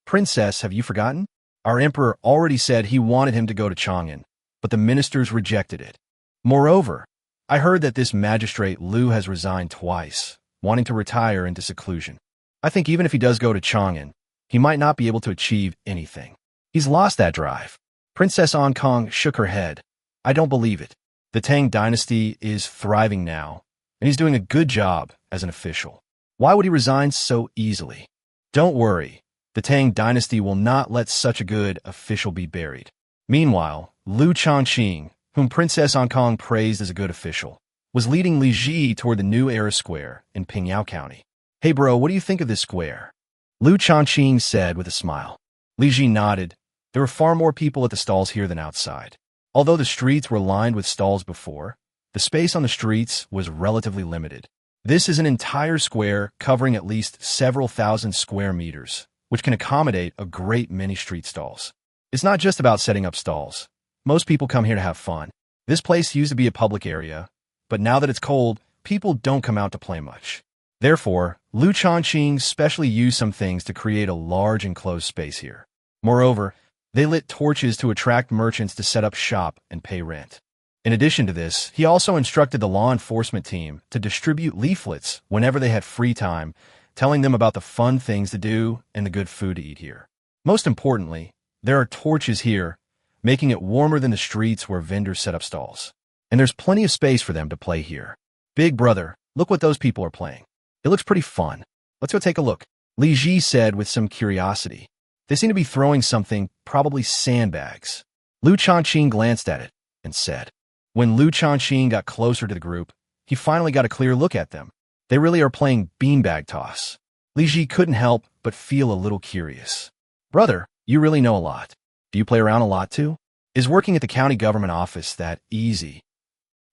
A: "Princess, have you forgotten? Our emperor already said he wanted him to go to Chang'an, but the ministers rejected it. Moreover, I heard that this Magistrate Liu has resigned twice, wanting to retire into seclusion. I think even if he does go to Chang'an, he might not be able to achieve anything. He's lost that drive." Princess Ankang shook her head. "I don't believe it. The Tang Dynasty is thriving now, and he's doing a good job as an official. Why would he resign so easily? Don't worry, the Tang Dynasty will not let such a good official be buried." Meanwhile, Liu Shaoqing, whom Princess Ankang praised as a good official, was leading Li Ji toward the New Era Square in Pingyao County. "Hey bro, what do you think of this square?" Liu Shaoqing said with a smile. Li Ji nodded. There were far more people at the stalls here than outside. Although the streets were lined with stalls before, the space on the streets was relatively limited. This is an entire square covering at least several thousand square meters, which can accommodate a great many street stalls. It's not just about setting up stalls. Most people come here to have fun. This place used to be a public area, but now that it's cold, people don't come out to play much. Therefore, Liu Shaoqing specially used some things to create a large enclosed space here. Moreover, they lit torches to attract merchants to set up shop and pay rent. In addition to this, he also instructed the law enforcement team to distribute leaflets whenever they had free time, telling them about the fun things to do and the good food to eat here. Most importantly, there are torches here, making it warmer than the streets where vendors set up stalls. And there's plenty of space for them to play here. Big brother, look what those people are playing. It looks pretty fun. Let's go take a look, Li Ji said with some curiosity. They seem to be throwing something, probably sandbags. Liu Shaoqing glanced at it and said. When Liu Shaoqing got closer to the group, he finally got a clear look at them. They really are playing beanbag toss. Li Ji couldn't help but feel a little curious. Brother, you really know a lot. Do you play around a lot too? Is working at the county government office that easy?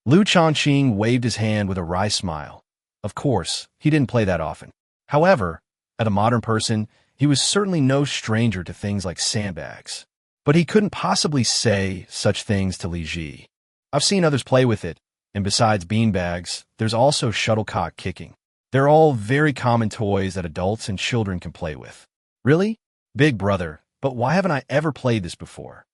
A: Liu Shaoqing waved his hand with a wry smile. Of course, he didn't play that often. However, as a modern person, he was certainly no stranger to things like sandbags. But he couldn't possibly say such things to Li Ji. I've seen others play with it, and besides beanbags, there's also shuttlecock kicking. They're all very common toys that adults and children can play with. Really? Big brother, but why haven't I ever played this before?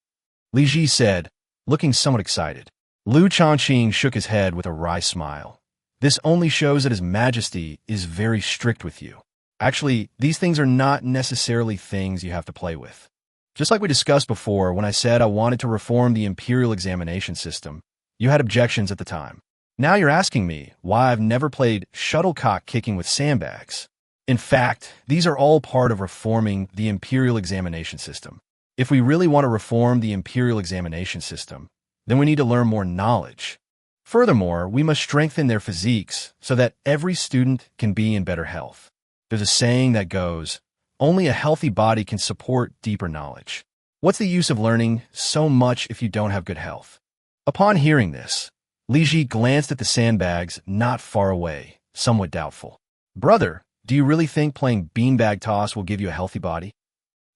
A: Li Ji said, looking somewhat excited. Liu Shaoqing shook his head with a wry smile. This only shows that His Majesty is very strict with you. Actually, these things are not necessarily things you have to play with. Just like we discussed before when I said I wanted to reform the imperial examination system, you had objections at the time. Now you're asking me why I've never played shuttlecock kicking with sandbags. In fact, these are all part of reforming the imperial examination system. If we really want to reform the imperial examination system, then we need to learn more knowledge. Furthermore, we must strengthen their physiques so that every student can be in better health. There's a saying that goes, only a healthy body can support deeper knowledge. What's the use of learning so much if you don't have good health? Upon hearing this, Li Ji glanced at the sandbags not far away, somewhat doubtful. Brother, do you really think playing beanbag toss will give you a healthy body?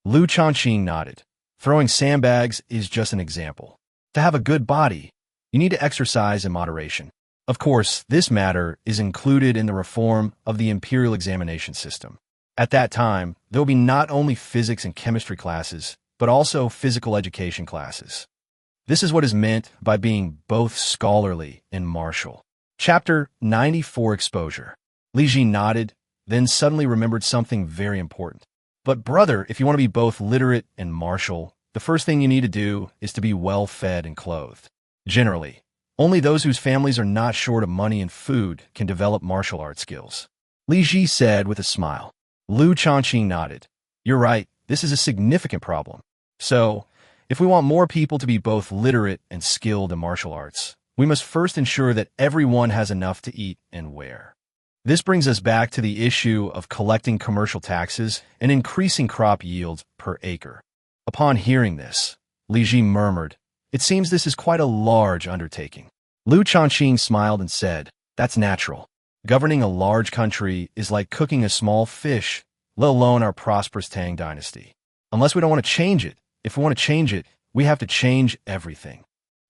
A: Liu Shaoqing nodded. Throwing sandbags is just an example. To have a good body, you need to exercise in moderation. Of course, this matter is included in the reform of the imperial examination system. At that time, there will be not only physics and chemistry classes, but also physical education classes. This is what is meant by being both scholarly and martial. Chapter 94 Exposure. Li Ji nodded, then suddenly remembered something very important. But brother, if you want to be both literate and martial, the first thing you need to do is to be well fed and clothed. Generally, only those whose families are not short of money and food can develop martial arts skills. Li Ji said with a smile. Liu Shaoqing nodded. You're right, this is a significant problem. So, if we want more people to be both literate and skilled in martial arts, we must first ensure that everyone has enough to eat and wear. This brings us back to the issue of collecting commercial taxes and increasing crop yields per acre. Upon hearing this, Li Ji murmured, it seems this is quite a large undertaking. Liu Shaoqing smiled and said, that's natural. Governing a large country is like cooking a small fish, let alone our prosperous Tang Dynasty. Unless we don't want to change it, if we want to change it, we have to change everything.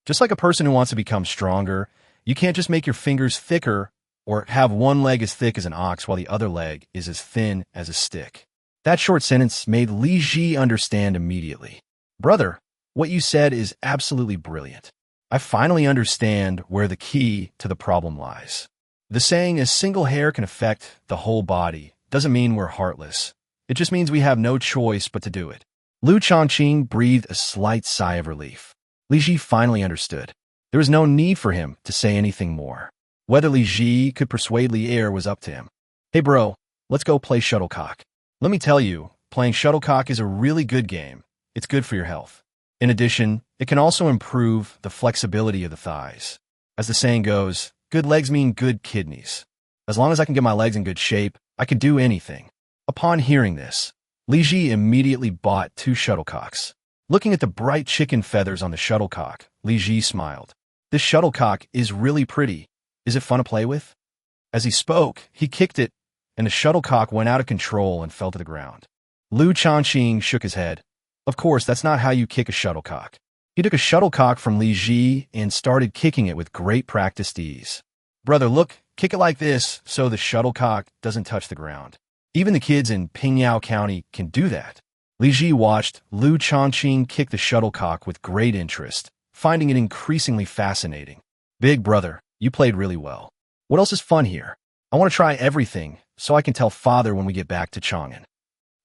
A: Just like a person who wants to become stronger, you can't just make your fingers thicker or have one leg as thick as an ox while the other leg is as thin as a stick. That short sentence made Li Ji understand immediately. Brother, what you said is absolutely brilliant. I finally understand where the key to the problem lies. The saying, a single hair can affect the whole body, doesn't mean we're heartless. It just means we have no choice but to do it. Liu Shaoqing breathed a slight sigh of relief. Li Ji finally understood. There was no need for him to say anything more. Whether Li Ji could persuade Li Er was up to him. Hey bro, let's go play shuttlecock. Let me tell you, playing shuttlecock is a really good game. It's good for your health. In addition, it can also improve the flexibility of the thighs. As the saying goes, good legs mean good kidneys. As long as I can get my legs in good shape, I can do anything. Upon hearing this, Li Ji immediately bought 2 shuttlecocks. Looking at the bright chicken feathers on the shuttlecock, Li Ji smiled. This shuttlecock is really pretty. Is it fun to play with? As he spoke, he kicked it, and the shuttlecock went out of control and fell to the ground. Liu Shaoqing shook his head. Of course, that's not how you kick a shuttlecock. He took a shuttlecock from Li Ji and started kicking it with great practiced ease. Brother, look, Kick it like this so the shuttlecock doesn't touch the ground. Even the kids in Pingyao County can do that. Li Ji watched Liu Shaoqing kick the shuttlecock with great interest, finding it increasingly fascinating. Big brother, you played really well. What else is fun here? I want to try everything so I can tell father when we get back to Chang'an.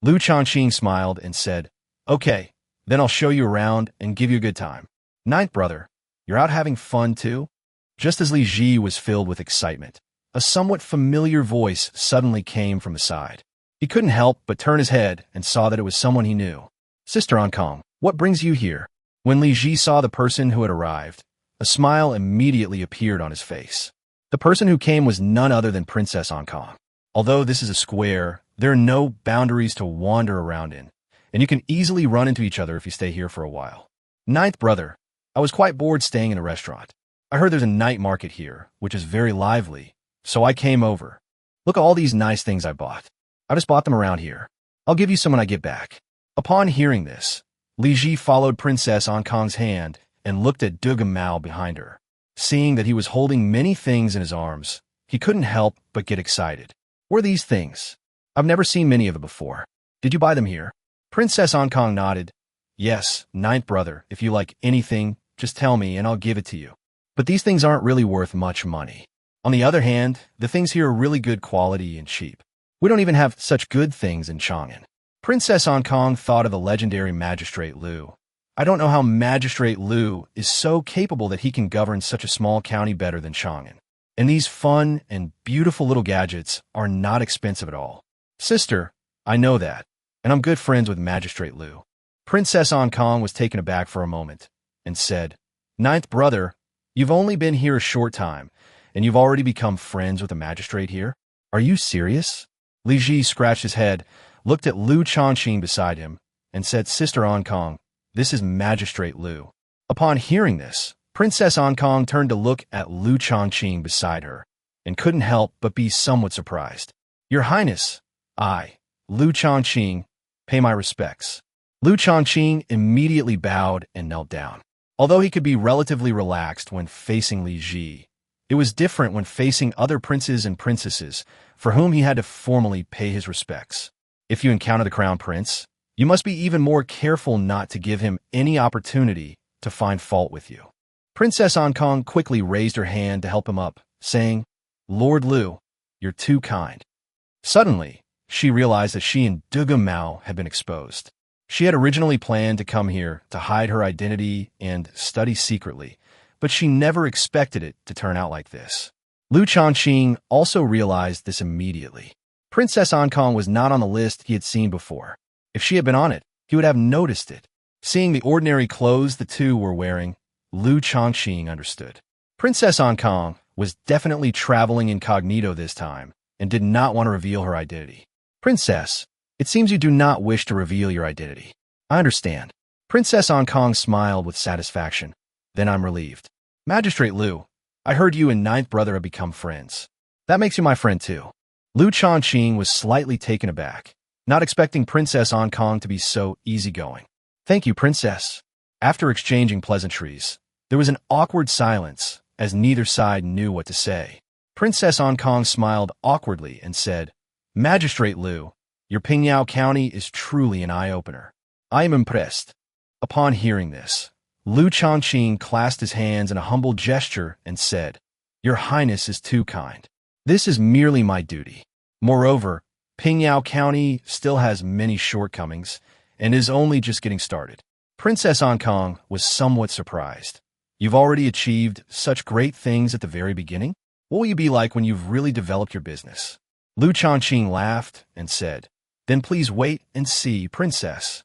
A: Liu Shaoqing smiled and said, Okay, then I'll show you around and give you a good time. Ninth brother, you're out having fun too? Just as Li Ji was filled with excitement, a somewhat familiar voice suddenly came from the side. He couldn't help but turn his head and saw that it was someone he knew. Sister Ankong, what brings you here? When Li Ji saw the person who had arrived, a smile immediately appeared on his face. The person who came was none other than Princess Ankong. Although this is a square, there are no boundaries to wander around in, and you can easily run into each other if you stay here for a while. Ninth brother, I was quite bored staying in a restaurant. I heard there's a night market here, which is very lively, so I came over. Look at all these nice things I bought. I just bought them around here. I'll give you some when I get back. Upon hearing this, Li Ji followed Princess Ankong's hand and looked at Dugam Mao behind her. Seeing that he was holding many things in his arms, he couldn't help but get excited. What are these things? I've never seen many of them before. Did you buy them here? Princess Ankong nodded. Yes, ninth brother, if you like anything, just tell me and I'll give it to you. But these things aren't really worth much money. On the other hand, the things here are really good quality and cheap. We don't even have such good things in Chang'an. Princess Ankong thought of the legendary Magistrate Liu. I don't know how Magistrate Liu is so capable that he can govern such a small county better than Chang'an. And these fun and beautiful little gadgets are not expensive at all. Sister, I know that, and I'm good friends with Magistrate Liu. Princess Ankong was taken aback for a moment and said, Ninth brother, you've only been here a short time, and you've already become friends with the magistrate here? Are you serious? Li Ji scratched his head, looked at Liu Shaoqing beside him, and said, Sister Ankong, this is Magistrate Liu. Upon hearing this, Princess Ankong turned to look at Liu Shaoqing beside her, and couldn't help but be somewhat surprised. Your Highness, I, Liu Shaoqing, pay my respects. Liu Shaoqing immediately bowed and knelt down. Although he could be relatively relaxed when facing Li Ji, it was different when facing other princes and princesses for whom he had to formally pay his respects. If you encounter the crown prince, you must be even more careful not to give him any opportunity to find fault with you. Princess Ankong quickly raised her hand to help him up, saying, Lord Liu, you're too kind. Suddenly, she realized that she and Dugam Mao had been exposed. She had originally planned to come here to hide her identity and study secretly, but she never expected it to turn out like this. Liu Shaoqing also realized this immediately. Princess Ankong was not on the list he had seen before. If she had been on it, he would have noticed it. Seeing the ordinary clothes the two were wearing, Liu Shaoqing understood. Princess Ankong was definitely traveling incognito this time and did not want to reveal her identity. Princess, it seems you do not wish to reveal your identity. I understand. Princess Ankong smiled with satisfaction. Then I'm relieved. Magistrate Liu, I heard you and ninth brother have become friends. That makes you my friend too. Liu Shaoqing was slightly taken aback, not expecting Princess Ankong to be so easygoing. Thank you, Princess. After exchanging pleasantries, there was an awkward silence as neither side knew what to say. Princess Ankong smiled awkwardly and said, Magistrate Liu, your Pingyao County is truly an eye-opener. I am impressed. Upon hearing this, Liu Shaoqing clasped his hands in a humble gesture and said, Your Highness is too kind. This is merely my duty. Moreover, Pingyao County still has many shortcomings and is only just getting started. Princess Ankong was somewhat surprised. You've already achieved such great things at the very beginning? What will you be like when you've really developed your business? Liu Shaoqing laughed and said, Then please wait and see, Princess.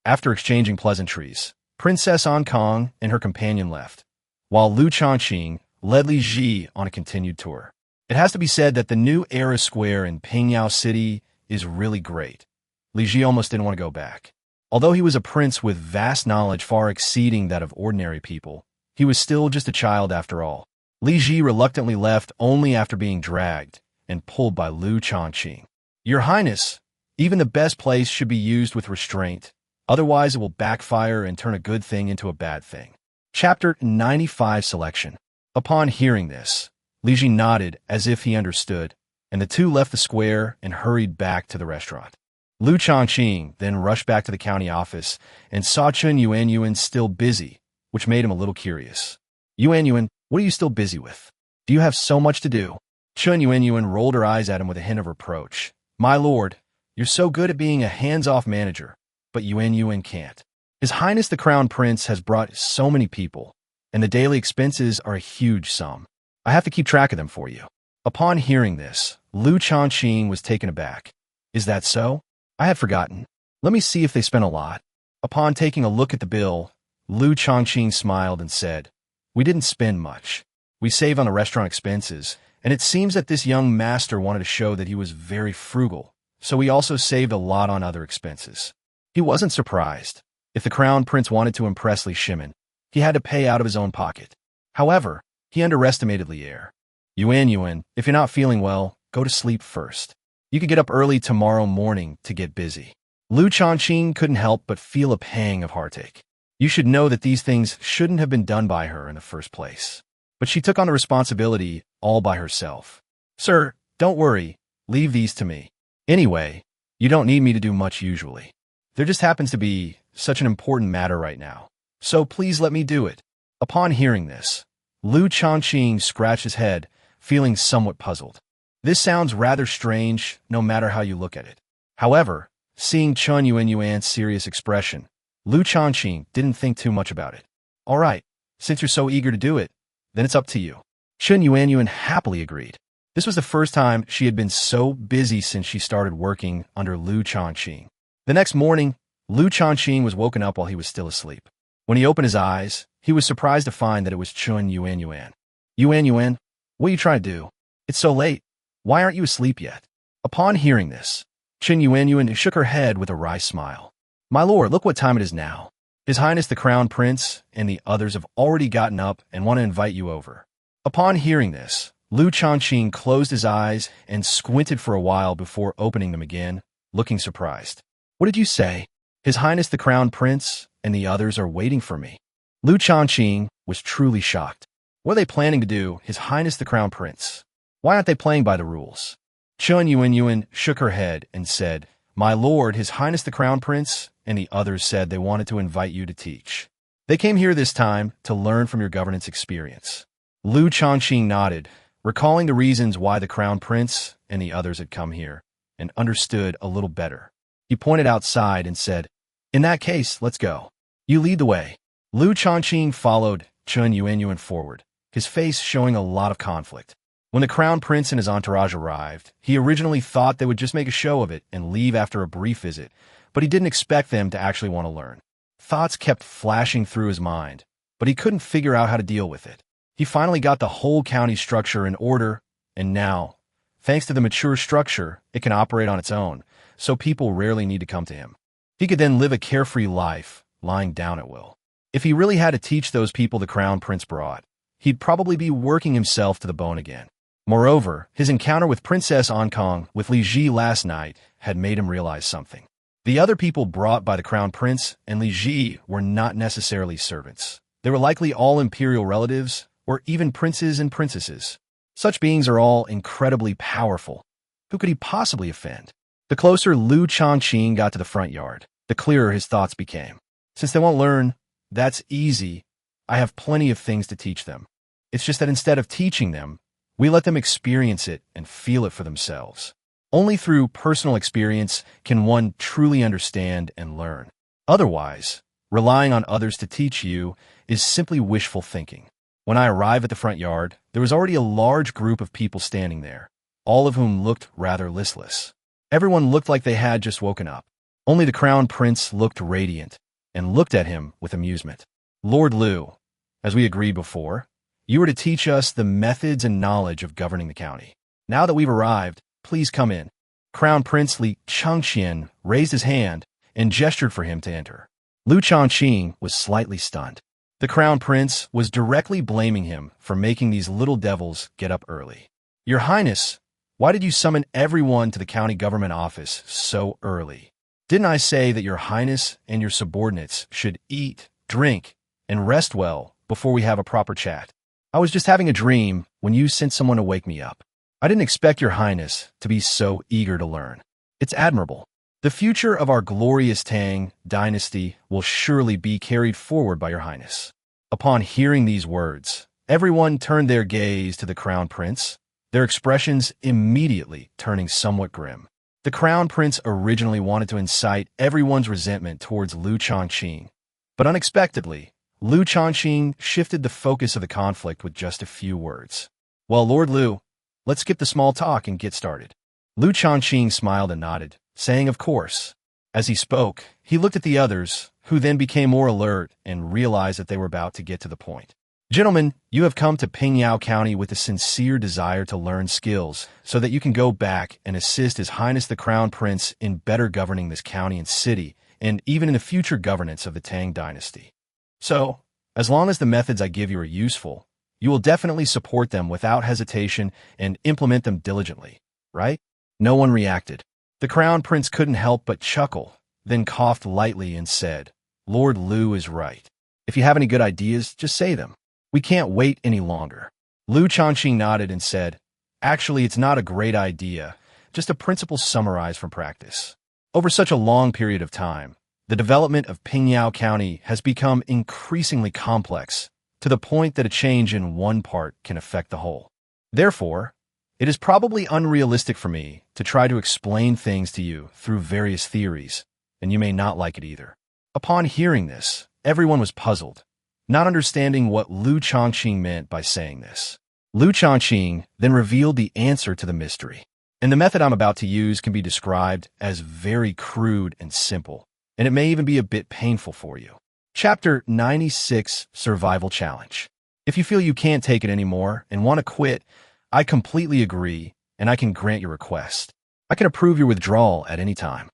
A: After exchanging pleasantries, Princess Ankong and her companion left, while Liu Shaoqing led Li Ji on a continued tour. It has to be said that the new Era Square in Pingyao City is really great. Li Ji almost didn't want to go back. Although he was a prince with vast knowledge far exceeding that of ordinary people, he was still just a child after all. Li Ji reluctantly left only after being dragged and pulled by Liu Shaoqing. Your Highness, even the best place should be used with restraint. Otherwise, it will backfire and turn a good thing into a bad thing. Chapter 95 Selection. Upon hearing this, Li Ji nodded as if he understood, and the two left the square and hurried back to the restaurant. Liu Shaoqing then rushed back to the county office and saw Chen Yuanyuan still busy, which made him a little curious. Yuanyuan, what are you still busy with? Do you have so much to do? Chen Yuanyuan rolled her eyes at him with a hint of reproach. My lord, you're so good at being a hands-off manager, but Yuanyuan can't. His Highness the Crown Prince has brought so many people, and the daily expenses are a huge sum. I have to keep track of them for you. Upon hearing this, Liu Shaoqing was taken aback. Is that so? I had forgotten. Let me see if they spent a lot. Upon taking a look at the bill, Liu Shaoqing smiled and said, We didn't spend much. We save on the restaurant expenses, and it seems that this young master wanted to show that he was very frugal, so he also saved a lot on other expenses. He wasn't surprised. If the Crown Prince wanted to impress Li Shimin, he had to pay out of his own pocket. However, he underestimated Li Er. Yuanyuan, if you're not feeling well, go to sleep first. You could get up early tomorrow morning to get busy. Liu Shaoqing couldn't help but feel a pang of heartache. You should know that these things shouldn't have been done by her in the first place. But she took on the responsibility all by herself. Sir, don't worry. Leave these to me. Anyway, you don't need me to do much usually. There just happens to be such an important matter right now. So please let me do it. Upon hearing this, Liu Shaoqing scratched his head, feeling somewhat puzzled. This sounds rather strange, no matter how you look at it. However, seeing Chen Yuanyuan's serious expression, Liu Shaoqing didn't think too much about it. All right, since you're so eager to do it, then it's up to you. Chen Yuanyuan happily agreed. This was the first time she had been so busy since she started working under Liu Shaoqing. The next morning, Liu Shaoqing was woken up while he was still asleep. When he opened his eyes, he was surprised to find that it was Chen Yuanyuan. Yuanyuan, what are you trying to do? It's so late. Why aren't you asleep yet? Upon hearing this, Chen Yuanyuan shook her head with a wry smile. My lord, look what time it is now. His Highness the Crown Prince and the others have already gotten up and want to invite you over. Upon hearing this, Liu Shaoqing closed his eyes and squinted for a while before opening them again, looking surprised. What did you say? His Highness the Crown Prince and the others are waiting for me. Liu Shaoqing was truly shocked. What are they planning to do, His Highness the Crown Prince? Why aren't they playing by the rules? Chen Yuanyuan shook her head and said, My lord, His Highness the Crown Prince and the others said they wanted to invite you to teach. They came here this time to learn from your governance experience. Liu Shaoqing nodded, recalling the reasons why the Crown Prince and the others had come here, and understood a little better. He pointed outside and said, In that case, let's go. You lead the way. Liu Shaoqing followed Chen Yuanyuan forward, his face showing a lot of conflict. When the Crown Prince and his entourage arrived, he originally thought they would just make a show of it and leave after a brief visit, but he didn't expect them to actually want to learn. Thoughts kept flashing through his mind, but he couldn't figure out how to deal with it. He finally got the whole county structure in order, and now, thanks to the mature structure, it can operate on its own, so people rarely need to come to him. He could then live a carefree life, lying down at will. If he really had to teach those people the Crown Prince brought, he'd probably be working himself to the bone again. Moreover, his encounter with Princess Ankong with Li Ji last night had made him realize something. The other people brought by the Crown Prince and Li Ji were not necessarily servants. They were likely all imperial relatives, or even princes and princesses. Such beings are all incredibly powerful. Who could he possibly offend? The closer Liu Shaoqing got to the front yard, the clearer his thoughts became. Since they won't learn, that's easy. I have plenty of things to teach them. It's just that instead of teaching them, we let them experience it and feel it for themselves. Only through personal experience can one truly understand and learn. Otherwise, relying on others to teach you is simply wishful thinking. When I arrived at the front yard, there was already a large group of people standing there, all of whom looked rather listless. Everyone looked like they had just woken up. Only the Crown Prince looked radiant and looked at him with amusement. Lord Liu, as we agreed before, you were to teach us the methods and knowledge of governing the county. Now that we've arrived, please come in. Crown Prince Li Changqian raised his hand and gestured for him to enter. Liu Shaoqing was slightly stunned. The Crown Prince was directly blaming him for making these little devils get up early. Your Highness, why did you summon everyone to the county government office so early? Didn't I say that your Highness and your subordinates should eat, drink, and rest well before we have a proper chat? I was just having a dream when you sent someone to wake me up. I didn't expect your highness to be so eager to learn. It's admirable. The future of our glorious Tang Dynasty will surely be carried forward by your highness." Upon hearing these words, everyone turned their gaze to the crown prince, their expressions immediately turning somewhat grim. The crown prince originally wanted to incite everyone's resentment towards Liu Shaoqing, but unexpectedly, Liu Shaoqing shifted the focus of the conflict with just a few words. "Well, Lord Liu, let's skip the small talk and get started." Liu Shaoqing smiled and nodded, saying of course. As he spoke, he looked at the others, who then became more alert and realized that they were about to get to the point. "Gentlemen, you have come to Pingyao County with a sincere desire to learn skills so that you can go back and assist His Highness the Crown Prince in better governing this county and city, and even in the future governance of the Tang Dynasty. So, as long as the methods I give you are useful, you will definitely support them without hesitation and implement them diligently, right?" No one reacted. The Crown Prince couldn't help but chuckle, then coughed lightly and said, "Lord Liu is right. If you have any good ideas, just say them. We can't wait any longer." Liu Shaoqing nodded and said, "Actually, it's not a great idea, just a principle summarized from practice. Over such a long period of time, the development of Pingyao County has become increasingly complex, to the point that a change in one part can affect the whole. Therefore, it is probably unrealistic for me to try to explain things to you through various theories, and you may not like it either." Upon hearing this, everyone was puzzled, not understanding what Liu Shaoqing meant by saying this. Liu Shaoqing then revealed the answer to the mystery. And the method I'm about to use can be described as very crude and simple, and it may even be a bit painful for you. Chapter 96, Survival Challenge. If you feel you can't take it anymore and want to quit, I completely agree, and I can grant your request. I can approve your withdrawal at any time.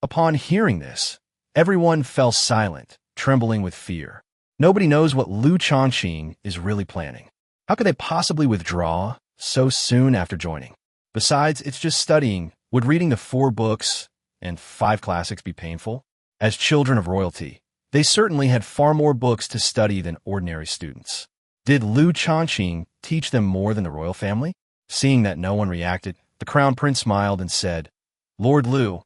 A: Upon hearing this, everyone fell silent, trembling with fear. Nobody knows what Liu Shaoqing is really planning. How could they possibly withdraw so soon after joining? Besides, it's just studying. Would reading the 4 books and 5 classics be painful? As children of royalty, they certainly had far more books to study than ordinary students. Did Liu Shaoqing teach them more than the royal family? Seeing that no one reacted, the crown prince smiled and said, "Lord Liu,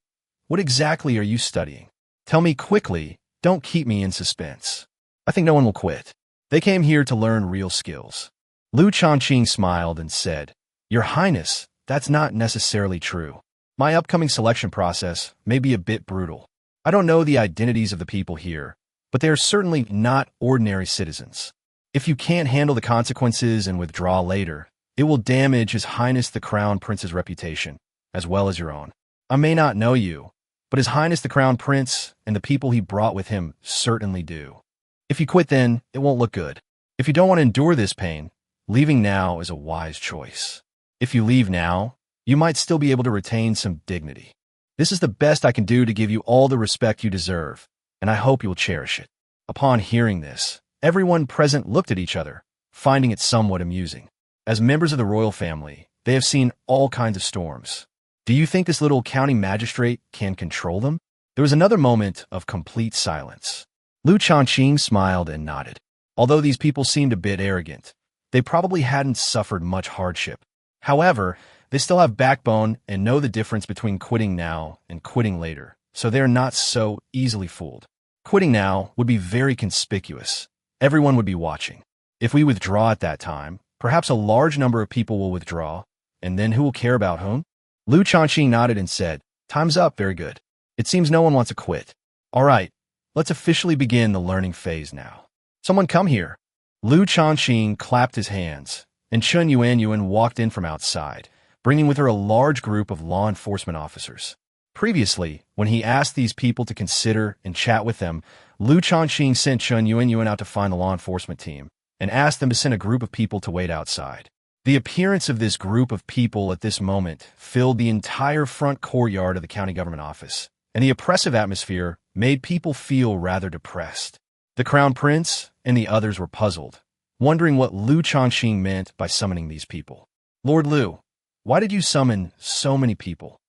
A: what exactly are you studying? Tell me quickly, don't keep me in suspense. I think no one will quit. They came here to learn real skills." Liu Shaoqing smiled and said, "Your Highness, that's not necessarily true. My upcoming selection process may be a bit brutal. I don't know the identities of the people here, but they are certainly not ordinary citizens. If you can't handle the consequences and withdraw later, it will damage His Highness the Crown Prince's reputation, as well as your own. I may not know you, but His Highness the Crown Prince and the people he brought with him certainly do. If you quit then, it won't look good. If you don't want to endure this pain, leaving now is a wise choice. If you leave now, you might still be able to retain some dignity. This is the best I can do to give you all the respect you deserve, and I hope you will cherish it." Upon hearing this, everyone present looked at each other, finding it somewhat amusing. As members of the royal family, they have seen all kinds of storms. Do you think this little county magistrate can control them? There was another moment of complete silence. Liu Shaoqing smiled and nodded. Although these people seemed a bit arrogant, they probably hadn't suffered much hardship. However, they still have backbone and know the difference between quitting now and quitting later, so they're not so easily fooled. Quitting now would be very conspicuous. Everyone would be watching. If we withdraw at that time, perhaps a large number of people will withdraw, and then who will care about whom? Liu Shaoqing nodded and said, "Time's up, very good. It seems no one wants to quit. All right, let's officially begin the learning phase now. Someone come here." Liu Shaoqing clapped his hands, and Chun Yuanyuan walked in from outside, bringing with her a large group of law enforcement officers. Previously, when he asked these people to consider and chat with them, Liu Shaoqing sent Chun Yuanyuan out to find the law enforcement team and asked them to send a group of people to wait outside. The appearance of this group of people at this moment filled the entire front courtyard of the county government office, and the oppressive atmosphere made people feel rather depressed. The crown prince and the others were puzzled, wondering what Liu Shaoqing meant by summoning these people. "Lord Liu, why did you summon so many people?"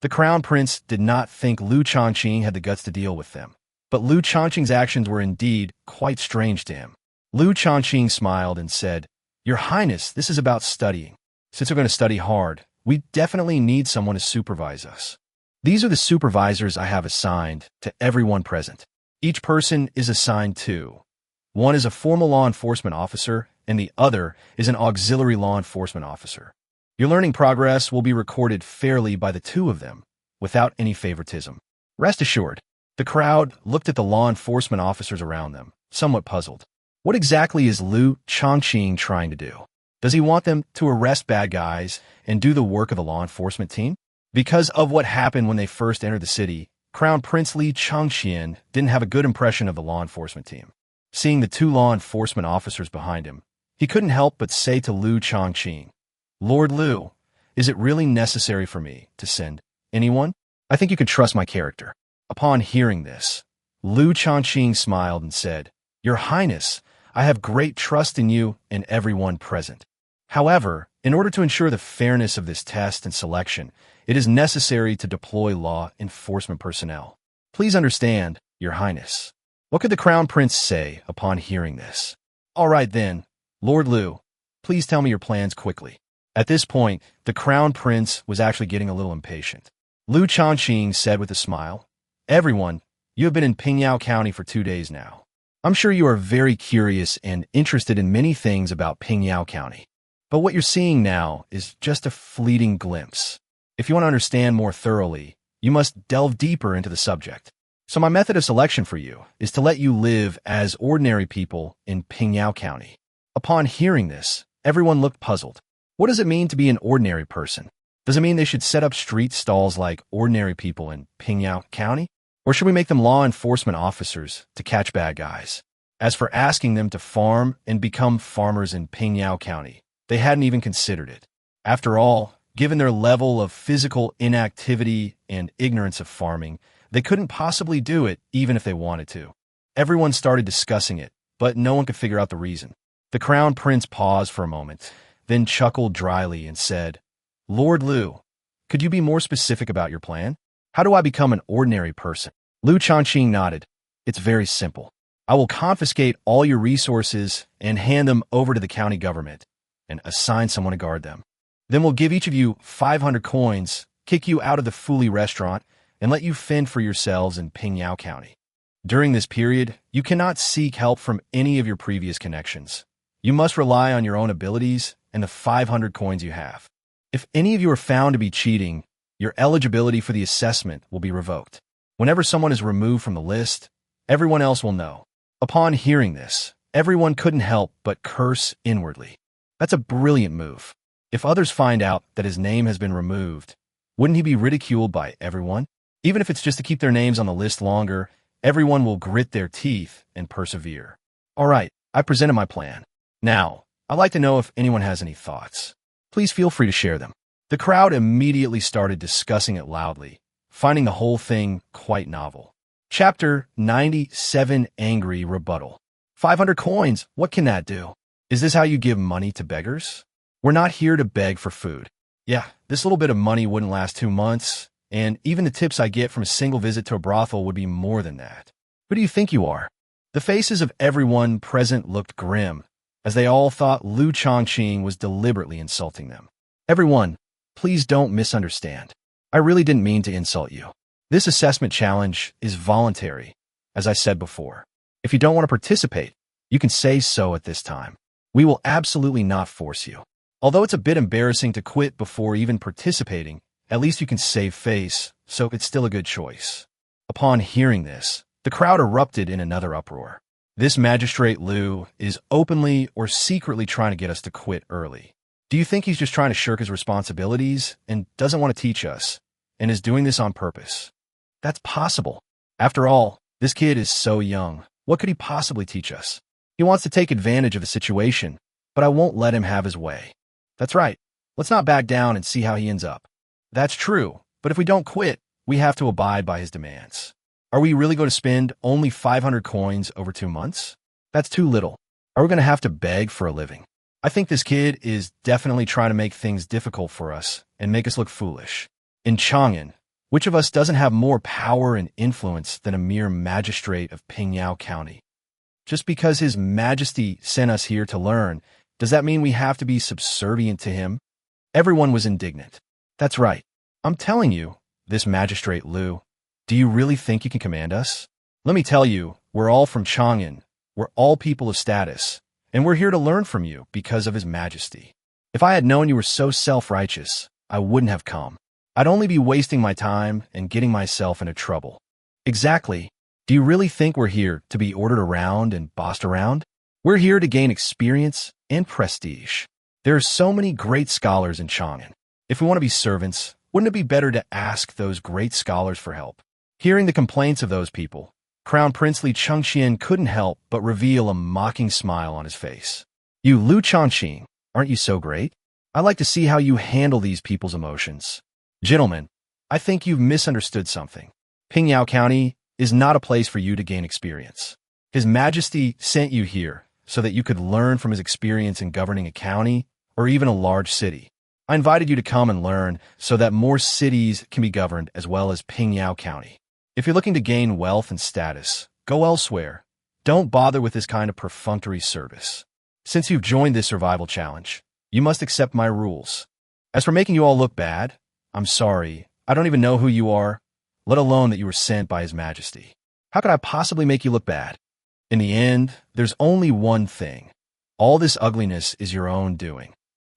A: The crown prince did not think Liu Shaoqing had the guts to deal with them, but Liu Shaoqing's actions were indeed quite strange to him. Liu Shaoqing smiled and said, Your Highness, this is about studying. Since we're going to study hard, we definitely need someone to supervise us. These are the supervisors I have assigned to everyone present. Each person is assigned to. One is a formal law enforcement officer, and the other is an auxiliary law enforcement officer. Your learning progress will be recorded fairly by the two of them, without any favoritism. Rest assured, the crowd looked at the law enforcement officers around them, somewhat puzzled. What exactly is Liu Shaoqing trying to do? Does he want them to arrest bad guys and do the work of the law enforcement team? Because of what happened when they first entered the city, Crown Prince Liu Shaoqing didn't have a good impression of the law enforcement team. Seeing the two law enforcement officers behind him, he couldn't help but say to Liu Shaoqing, "Lord Liu, is it really necessary for me to send anyone? I think you can trust my character." Upon hearing this, Liu Shaoqing smiled and said, "Your Highness, I have great trust in you and everyone present. However, in order to ensure the fairness of this test and selection, it is necessary to deploy law enforcement personnel. Please understand, Your Highness." What could the Crown Prince say upon hearing this? "All right then, Lord Liu, please tell me your plans quickly." At this point, the Crown Prince was actually getting a little impatient. Liu Shaoqing said with a smile, "Everyone, you have been in Pingyao County for 2 days now. I'm sure you are very curious and interested in many things about Pingyao County. But what you're seeing now is just a fleeting glimpse. If you want to understand more thoroughly, you must delve deeper into the subject. So my method of selection for you is to let you live as ordinary people in Pingyao County." Upon hearing this, everyone looked puzzled. What does it mean to be an ordinary person? Does it mean they should set up street stalls like ordinary people in Pingyao County? Or should we make them law enforcement officers to catch bad guys? As for asking them to farm and become farmers in Pingyao County, they hadn't even considered it. After all, given their level of physical inactivity and ignorance of farming, they couldn't possibly do it even if they wanted to. Everyone started discussing it, but no one could figure out the reason. The Crown Prince paused for a moment, then chuckled dryly and said, "Lord Liu, could you be more specific about your plan? How do I become an ordinary person?" Liu Shaoqing nodded. "It's very simple. I will confiscate all your resources and hand them over to the county government and assign someone to guard them. Then we'll give each of you 500 coins, kick you out of the Fuli restaurant, and let you fend for yourselves in Pingyao County. During this period, you cannot seek help from any of your previous connections. You must rely on your own abilities and the 500 coins you have. If any of you are found to be cheating, your eligibility for the assessment will be revoked. Whenever someone is removed from the list, everyone else will know." Upon hearing this, everyone couldn't help but curse inwardly. That's a brilliant move. If others find out that his name has been removed, wouldn't he be ridiculed by everyone? Even if it's just to keep their names on the list longer, everyone will grit their teeth and persevere. All right, I presented my plan. Now, I'd like to know if anyone has any thoughts. Please feel free to share them. The crowd immediately started discussing it loudly, finding the whole thing quite novel. Chapter 97, Angry Rebuttal. 500 coins, what can that do? Is this how you give money to beggars? We're not here to beg for food. Yeah, this little bit of money wouldn't last 2 months, and even the tips I get from a single visit to a brothel would be more than that. Who do you think you are? The faces of everyone present looked grim, as they all thought Liu Shaoqing was deliberately insulting them. Everyone, please don't misunderstand. I really didn't mean to insult you. This assessment challenge is voluntary, as I said before. If you don't want to participate, you can say so at this time. We will absolutely not force you. Although it's a bit embarrassing to quit before even participating, at least you can save face, so it's still a good choice." Upon hearing this, the crowd erupted in another uproar. This Magistrate Liu is openly or secretly trying to get us to quit early. Do you think he's just trying to shirk his responsibilities and doesn't want to teach us, and is doing this on purpose? That's possible. After all, this kid is so young. What could he possibly teach us? He wants to take advantage of the situation, but I won't let him have his way. That's right. Let's not back down and see how he ends up. That's true, but if we don't quit, we have to abide by his demands. Are we really going to spend only 500 coins over 2 months? That's too little. Are we going to have to beg for a living? I think this kid is definitely trying to make things difficult for us and make us look foolish. In Chang'an, which of us doesn't have more power and influence than a mere magistrate of Pingyao County? Just because His Majesty sent us here to learn Does that mean we have to be subservient to him? Everyone was indignant. That's right. I'm telling you, this Magistrate Liu, do you really think you can command us? Let me tell you, we're all from Chang'an. We're all people of status, and we're here to learn from you because of His Majesty. If I had known you were so self-righteous, I wouldn't have come. I'd only be wasting my time and getting myself into trouble. Exactly. Do you really think we're here to be ordered around and bossed around? We're here to gain experience and prestige. There are so many great scholars in Chang'an. If we want to be servants, wouldn't it be better to ask those great scholars for help? Hearing the complaints of those people, Crown Prince Liu Shaoqing couldn't help but reveal a mocking smile on his face. You Liu Shaoqing, aren't you so great? I'd like to see how you handle these people's emotions. Gentlemen, I think you've misunderstood something. Pingyao County is not a place for you to gain experience. His Majesty sent you here so that you could learn from his experience in governing a county or even a large city. I invited you to come and learn so that more cities can be governed as well as Pingyao County. If you're looking to gain wealth and status, go elsewhere. Don't bother with this kind of perfunctory service. Since you've joined this survival challenge, you must accept my rules. As for making you all look bad, I'm sorry, I don't even know who you are, let alone that you were sent by His Majesty. How could I possibly make you look bad? In the end, there's only one thing. All this ugliness is your own doing.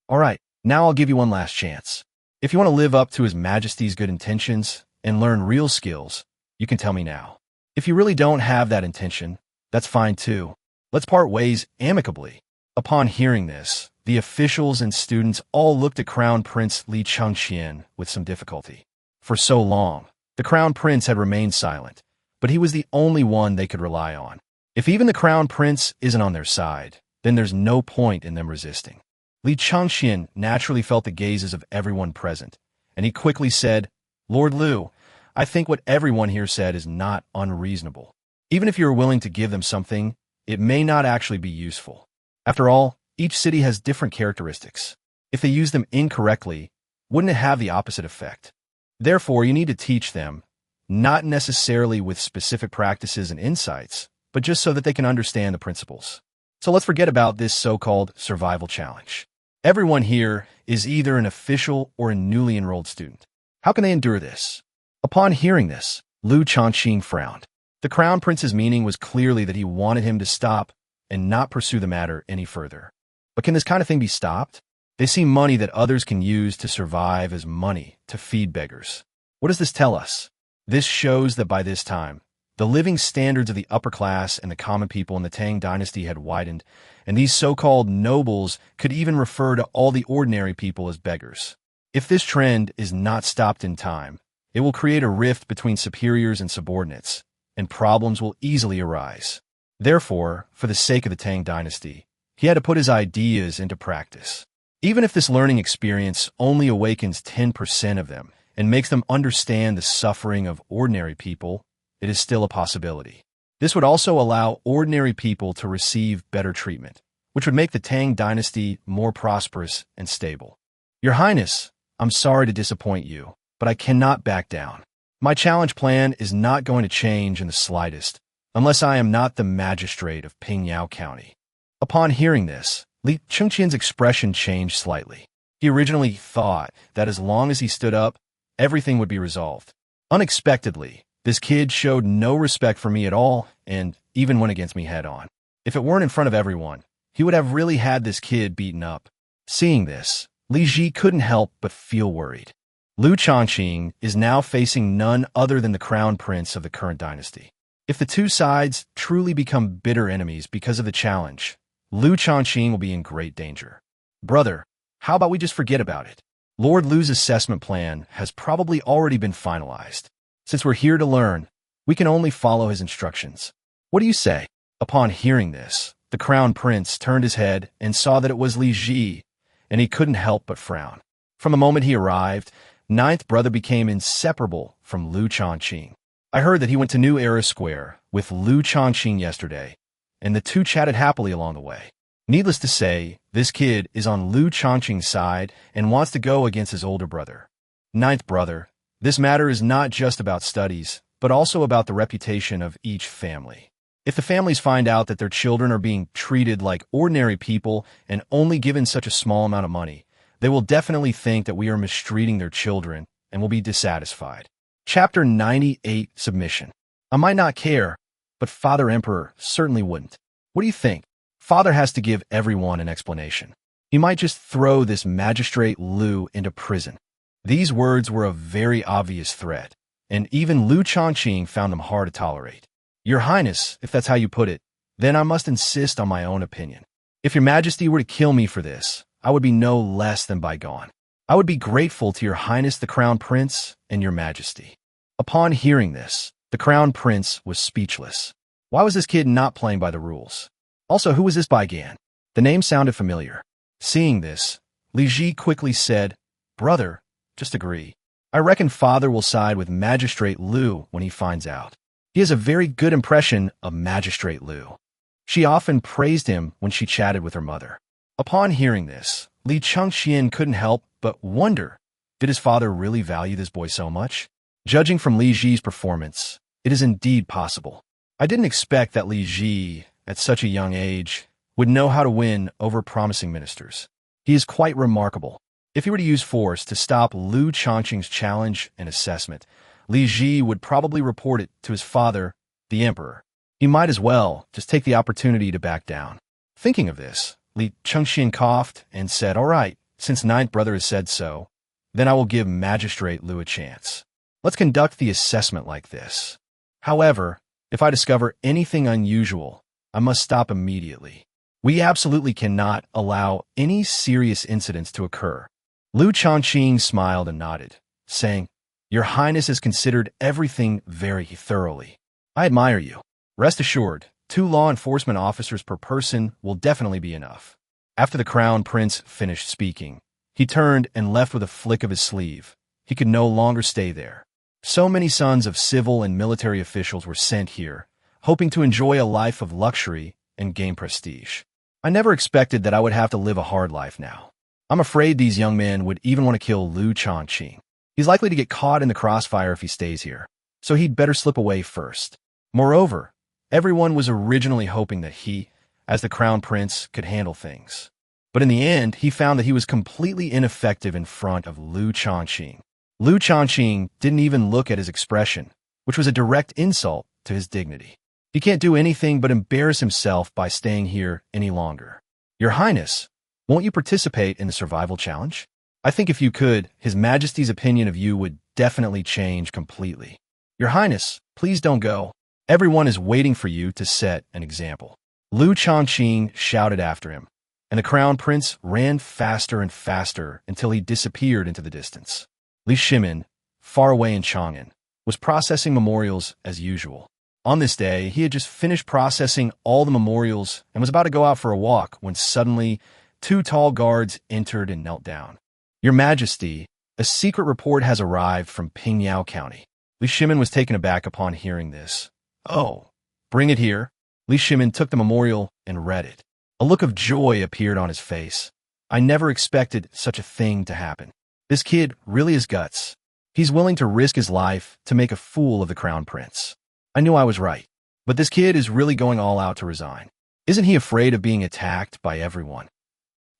A: All right, now I'll give you one last chance. If you want to live up to His Majesty's good intentions and learn real skills, you can tell me now. If you really don't have that intention, that's fine too. Let's part ways amicably. Upon hearing this, the officials and students all looked at Crown Prince Liu Shaoqing with some difficulty. For so long, the Crown Prince had remained silent, but he was the only one they could rely on. If even the Crown Prince isn't on their side, then there's no point in them resisting. Liu Shaoqing naturally felt the gazes of everyone present, and he quickly said, Lord Liu, I think what everyone here said is not unreasonable. Even if you're willing to give them something, it may not actually be useful. After all, each city has different characteristics. If they use them incorrectly, wouldn't it have the opposite effect? Therefore, you need to teach them, not necessarily with specific practices and insights, but just so that they can understand the principles. So let's forget about this so-called survival challenge. Everyone here is either an official or a newly enrolled student. How can they endure this? Upon hearing this, Liu Shaoqing frowned. The Crown Prince's meaning was clearly that he wanted him to stop and not pursue the matter any further. But can this kind of thing be stopped? They see money that others can use to survive as money to feed beggars. What does this tell us? This shows that by this time, the living standards of the upper class and the common people in the Tang Dynasty had widened, and these so-called nobles could even refer to all the ordinary people as beggars. If this trend is not stopped in time, it will create a rift between superiors and subordinates, and problems will easily arise. Therefore, for the sake of the Tang Dynasty, he had to put his ideas into practice. Even if this learning experience only awakens 10% of them and makes them understand the suffering of ordinary people, it is still a possibility. This would also allow ordinary people to receive better treatment, which would make the Tang Dynasty more prosperous and stable. Your Highness, I'm sorry to disappoint you, but I cannot back down. My challenge plan is not going to change in the slightest, unless I am not the Magistrate of Pingyao County. Upon hearing this, Liu Shaoqing's expression changed slightly. He originally thought that as long as he stood up, everything would be resolved. Unexpectedly, this kid showed no respect for me at all and even went against me head-on. If it weren't in front of everyone, he would have really had this kid beaten up. Seeing this, Li Ji couldn't help but feel worried. Liu Shaoqing is now facing none other than the crown prince of the current dynasty. If the two sides truly become bitter enemies because of the challenge, Liu Shaoqing will be in great danger. Brother, how about we just forget about it? Lord Liu's assessment plan has probably already been finalized. Since we're here to learn, we can only follow his instructions. What do you say? Upon hearing this, the crown prince turned his head and saw that it was Li Ji, and he couldn't help but frown. From the moment he arrived, ninth brother became inseparable from Liu Shaoqing. I heard that he went to New Era Square with Liu Shaoqing yesterday, and the two chatted happily along the way. Needless to say, this kid is on Liu Shaoqing's side and wants to go against his older brother. Ninth brother, this matter is not just about studies, but also about the reputation of each family. If the families find out that their children are being treated like ordinary people and only given such a small amount of money, they will definitely think that we are mistreating their children and will be dissatisfied. Chapter 98, Submission. I might not care, but Father Emperor certainly wouldn't. What do you think? Father has to give everyone an explanation. He might just throw this Magistrate Liu into prison. These words were a very obvious threat, and even Liu Shaoqing found them hard to tolerate. Your Highness, if that's how you put it, then I must insist on my own opinion. If your Majesty were to kill me for this, I would be no less than bygone. I would be grateful to your Highness the Crown Prince and your Majesty. Upon hearing this, the Crown Prince was speechless. Why was this kid not playing by the rules? Also, who was this Baigan? The name sounded familiar. Seeing this, Li Ji quickly said, Brother, just agree. I reckon Father will side with Magistrate Liu when he finds out. He has a very good impression of Magistrate Liu. She often praised him when she chatted with her mother. Upon hearing this, Li Chengxian couldn't help but wonder, did his father really value this boy so much? Judging from Li Ji's performance, it is indeed possible. I didn't expect that Li Ji, at such a young age, would know how to win over promising ministers. He is quite remarkable. If he were to use force to stop Liu Changqing's challenge and assessment, Li Ji would probably report it to his father, the Emperor. He might as well just take the opportunity to back down. Thinking of this, Li Chengxian coughed and said, All right, since Ninth Brother has said so, then I will give Magistrate Liu a chance. Let's conduct the assessment like this. However, if I discover anything unusual, I must stop immediately. We absolutely cannot allow any serious incidents to occur. Liu Changqing smiled and nodded, saying, Your Highness has considered everything very thoroughly. I admire you. Rest assured, 2 law enforcement officers per person will definitely be enough. After the Crown Prince finished speaking, he turned and left with a flick of his sleeve. He could no longer stay there. So many sons of civil and military officials were sent here, hoping to enjoy a life of luxury and gain prestige. I never expected that I would have to live a hard life now. I'm afraid these young men would even want to kill Liu Changqing. He's likely to get caught in the crossfire if he stays here, so he'd better slip away first. Moreover, everyone was originally hoping that he, as the Crown Prince, could handle things. But in the end, he found that he was completely ineffective in front of Liu Changqing. Liu Changqing didn't even look at his expression, which was a direct insult to his dignity. He can't do anything but embarrass himself by staying here any longer. Your Highness, won't you participate in the survival challenge? I think if you could, His Majesty's opinion of you would definitely change completely. Your Highness, please don't go. Everyone is waiting for you to set an example. Liu Changqing shouted after him, and the Crown Prince ran faster and faster until he disappeared into the distance. Li Shimin, far away in Chang'an, was processing memorials as usual. On this day, he had just finished processing all the memorials and was about to go out for a walk when suddenly 2 tall guards entered and knelt down. Your Majesty, a secret report has arrived from Pingyao County. Li Shimin was taken aback upon hearing this. Oh, bring it here. Li Shimin took the memorial and read it. A look of joy appeared on his face. I never expected such a thing to happen. This kid really has guts. He's willing to risk his life to make a fool of the Crown Prince. I knew I was right. But this kid is really going all out to resign. Isn't he afraid of being attacked by everyone?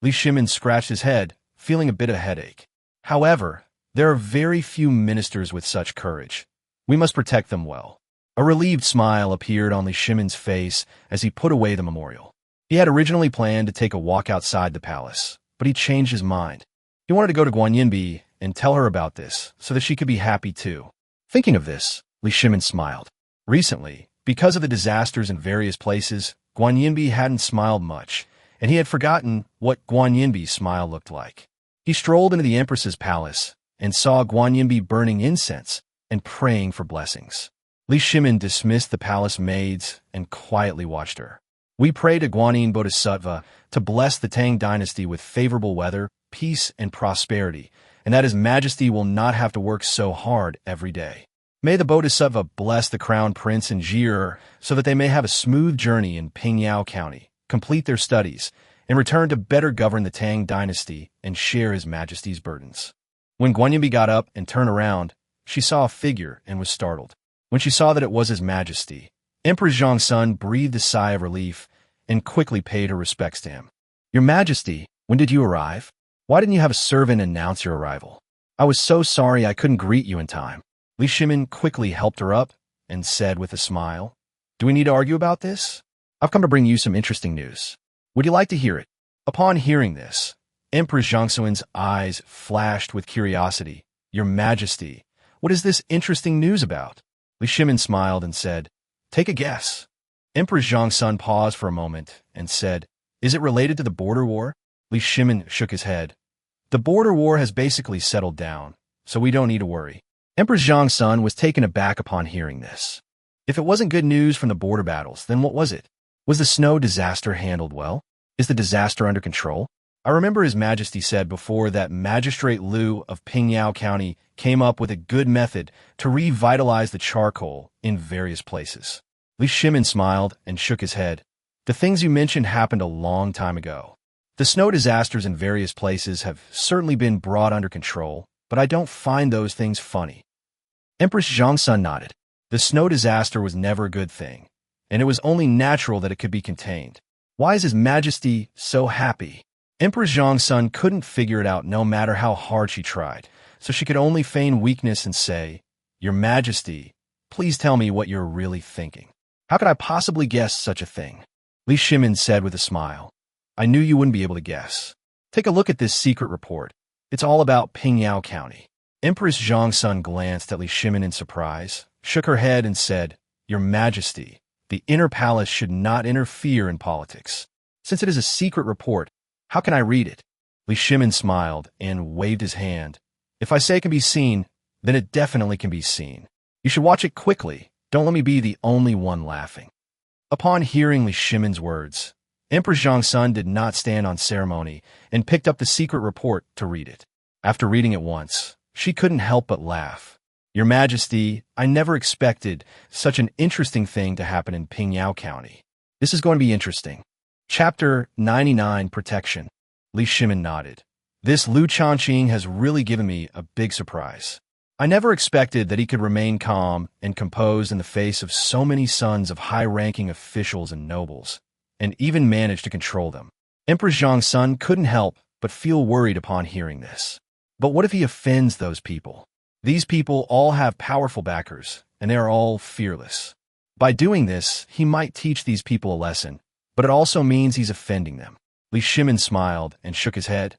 A: Li Shimin scratched his head, feeling a bit of a headache. However, there are very few ministers with such courage. We must protect them well. A relieved smile appeared on Li Shimin's face as he put away the memorial. He had originally planned to take a walk outside the palace, but he changed his mind. He wanted to go to Guanyinbi and tell her about this so that she could be happy too. Thinking of this, Li Shimin smiled. Recently, because of the disasters in various places, Guanyinbi hadn't smiled much, and he had forgotten what Guanyinbi's smile looked like. He strolled into the Empress's palace and saw Guanyinbi burning incense and praying for blessings. Li Shimin dismissed the palace maids and quietly watched her. We pray to Guanyin Bodhisattva to bless the Tang Dynasty with favorable weather, peace, and prosperity, and that His Majesty will not have to work so hard every day. May the Bodhisattva bless the Crown Prince and Jir so that they may have a smooth journey in Pingyao County, complete their studies, and return to better govern the Tang Dynasty and share His Majesty's burdens. When Guanyinbi got up and turned around, she saw a figure and was startled. When she saw that it was His Majesty, Empress Zhongsun breathed a sigh of relief and quickly paid her respects to him. Your Majesty, when did you arrive? Why didn't you have a servant announce your arrival? I was so sorry I couldn't greet you in time. Li Shimin quickly helped her up and said with a smile, Do we need to argue about this? I've come to bring you some interesting news. Would you like to hear it? Upon hearing this, Empress Zhongsun's eyes flashed with curiosity. Your Majesty, what is this interesting news about? Li Shimin smiled and said, Take a guess. Empress Zhongsun paused for a moment and said, Is it related to the border war? Li Shimin shook his head. The border war has basically settled down, so we don't need to worry. Empress Zhongsun was taken aback upon hearing this. If it wasn't good news from the border battles, then what was it? Was the snow disaster handled well? Is the disaster under control? I remember His Majesty said before that Magistrate Liu of Pingyao County came up with a good method to revitalize the charcoal in various places. Li Shimin smiled and shook his head. The things you mentioned happened a long time ago. The snow disasters in various places have certainly been brought under control, but I don't find those things funny. Empress Zhongsun nodded. The snow disaster was never a good thing, and it was only natural that it could be contained. Why is His Majesty so happy? Empress Zhongsun couldn't figure it out no matter how hard she tried, so she could only feign weakness and say, Your Majesty, please tell me what you're really thinking. How could I possibly guess such a thing? Li Shimin said with a smile. I knew you wouldn't be able to guess. Take a look at this secret report. It's all about Pingyao County. Empress Zhongsun glanced at Li Shimin in surprise, shook her head and said, Your Majesty, the inner palace should not interfere in politics. Since it is a secret report, how can I read it? Li Shimin smiled and waved his hand. If I say it can be seen, then it definitely can be seen. You should watch it quickly. Don't let me be the only one laughing. Upon hearing Li Shimin's words, Empress Zhongsun did not stand on ceremony and picked up the secret report to read it. After reading it once, she couldn't help but laugh. Your Majesty, I never expected such an interesting thing to happen in Pingyao County. This is going to be interesting. Chapter 99 Protection. Li Shimin nodded. This Liu Shaoqing has really given me a big surprise. I never expected that he could remain calm and composed in the face of so many sons of high-ranking officials and nobles, and even manage to control them. Empress Zhongsun couldn't help but feel worried upon hearing this. But what if he offends those people? These people all have powerful backers, and they are all fearless. By doing this, he might teach these people a lesson, but it also means he's offending them. Li Shimin smiled and shook his head.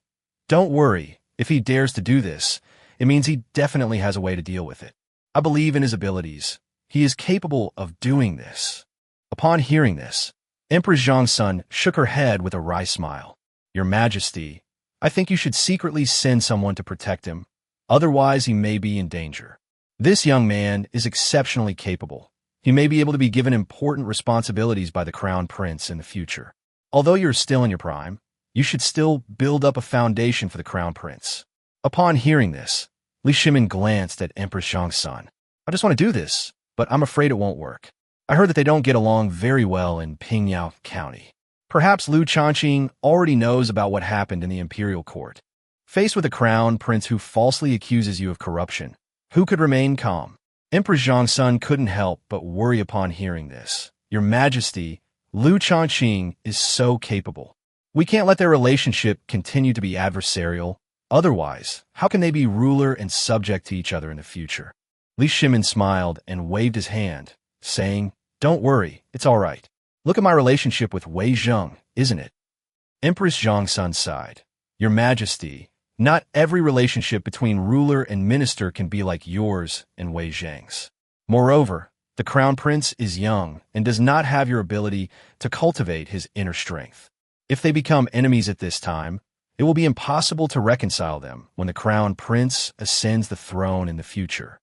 A: Don't worry, if he dares to do this, it means he definitely has a way to deal with it. I believe in his abilities. He is capable of doing this. Upon hearing this, Empress Zhongsun shook her head with a wry smile. Your Majesty, I think you should secretly send someone to protect him. Otherwise, he may be in danger. This young man is exceptionally capable. He may be able to be given important responsibilities by the Crown Prince in the future. Although you're still in your prime, you should still build up a foundation for the Crown Prince. Upon hearing this, Li Shimin glanced at Empress Zhongsun. I just want to do this, but I'm afraid it won't work. I heard that they don't get along very well in Pingyao County. Perhaps Liu Shaoqing already knows about what happened in the imperial court. Faced with a crown prince who falsely accuses you of corruption, who could remain calm? Empress Zhongsun couldn't help but worry upon hearing this. Your Majesty, Liu Shaoqing is so capable. We can't let their relationship continue to be adversarial. Otherwise, how can they be ruler and subject to each other in the future? Li Shimin smiled and waved his hand, saying, Don't worry, it's all right. Look at my relationship with Wei Zheng, isn't it? Empress Zhongsun sighed. Your Majesty, not every relationship between ruler and minister can be like yours and Wei Zheng's. Moreover, the Crown Prince is young and does not have your ability to cultivate his inner strength. If they become enemies at this time, it will be impossible to reconcile them when the Crown Prince ascends the throne in the future.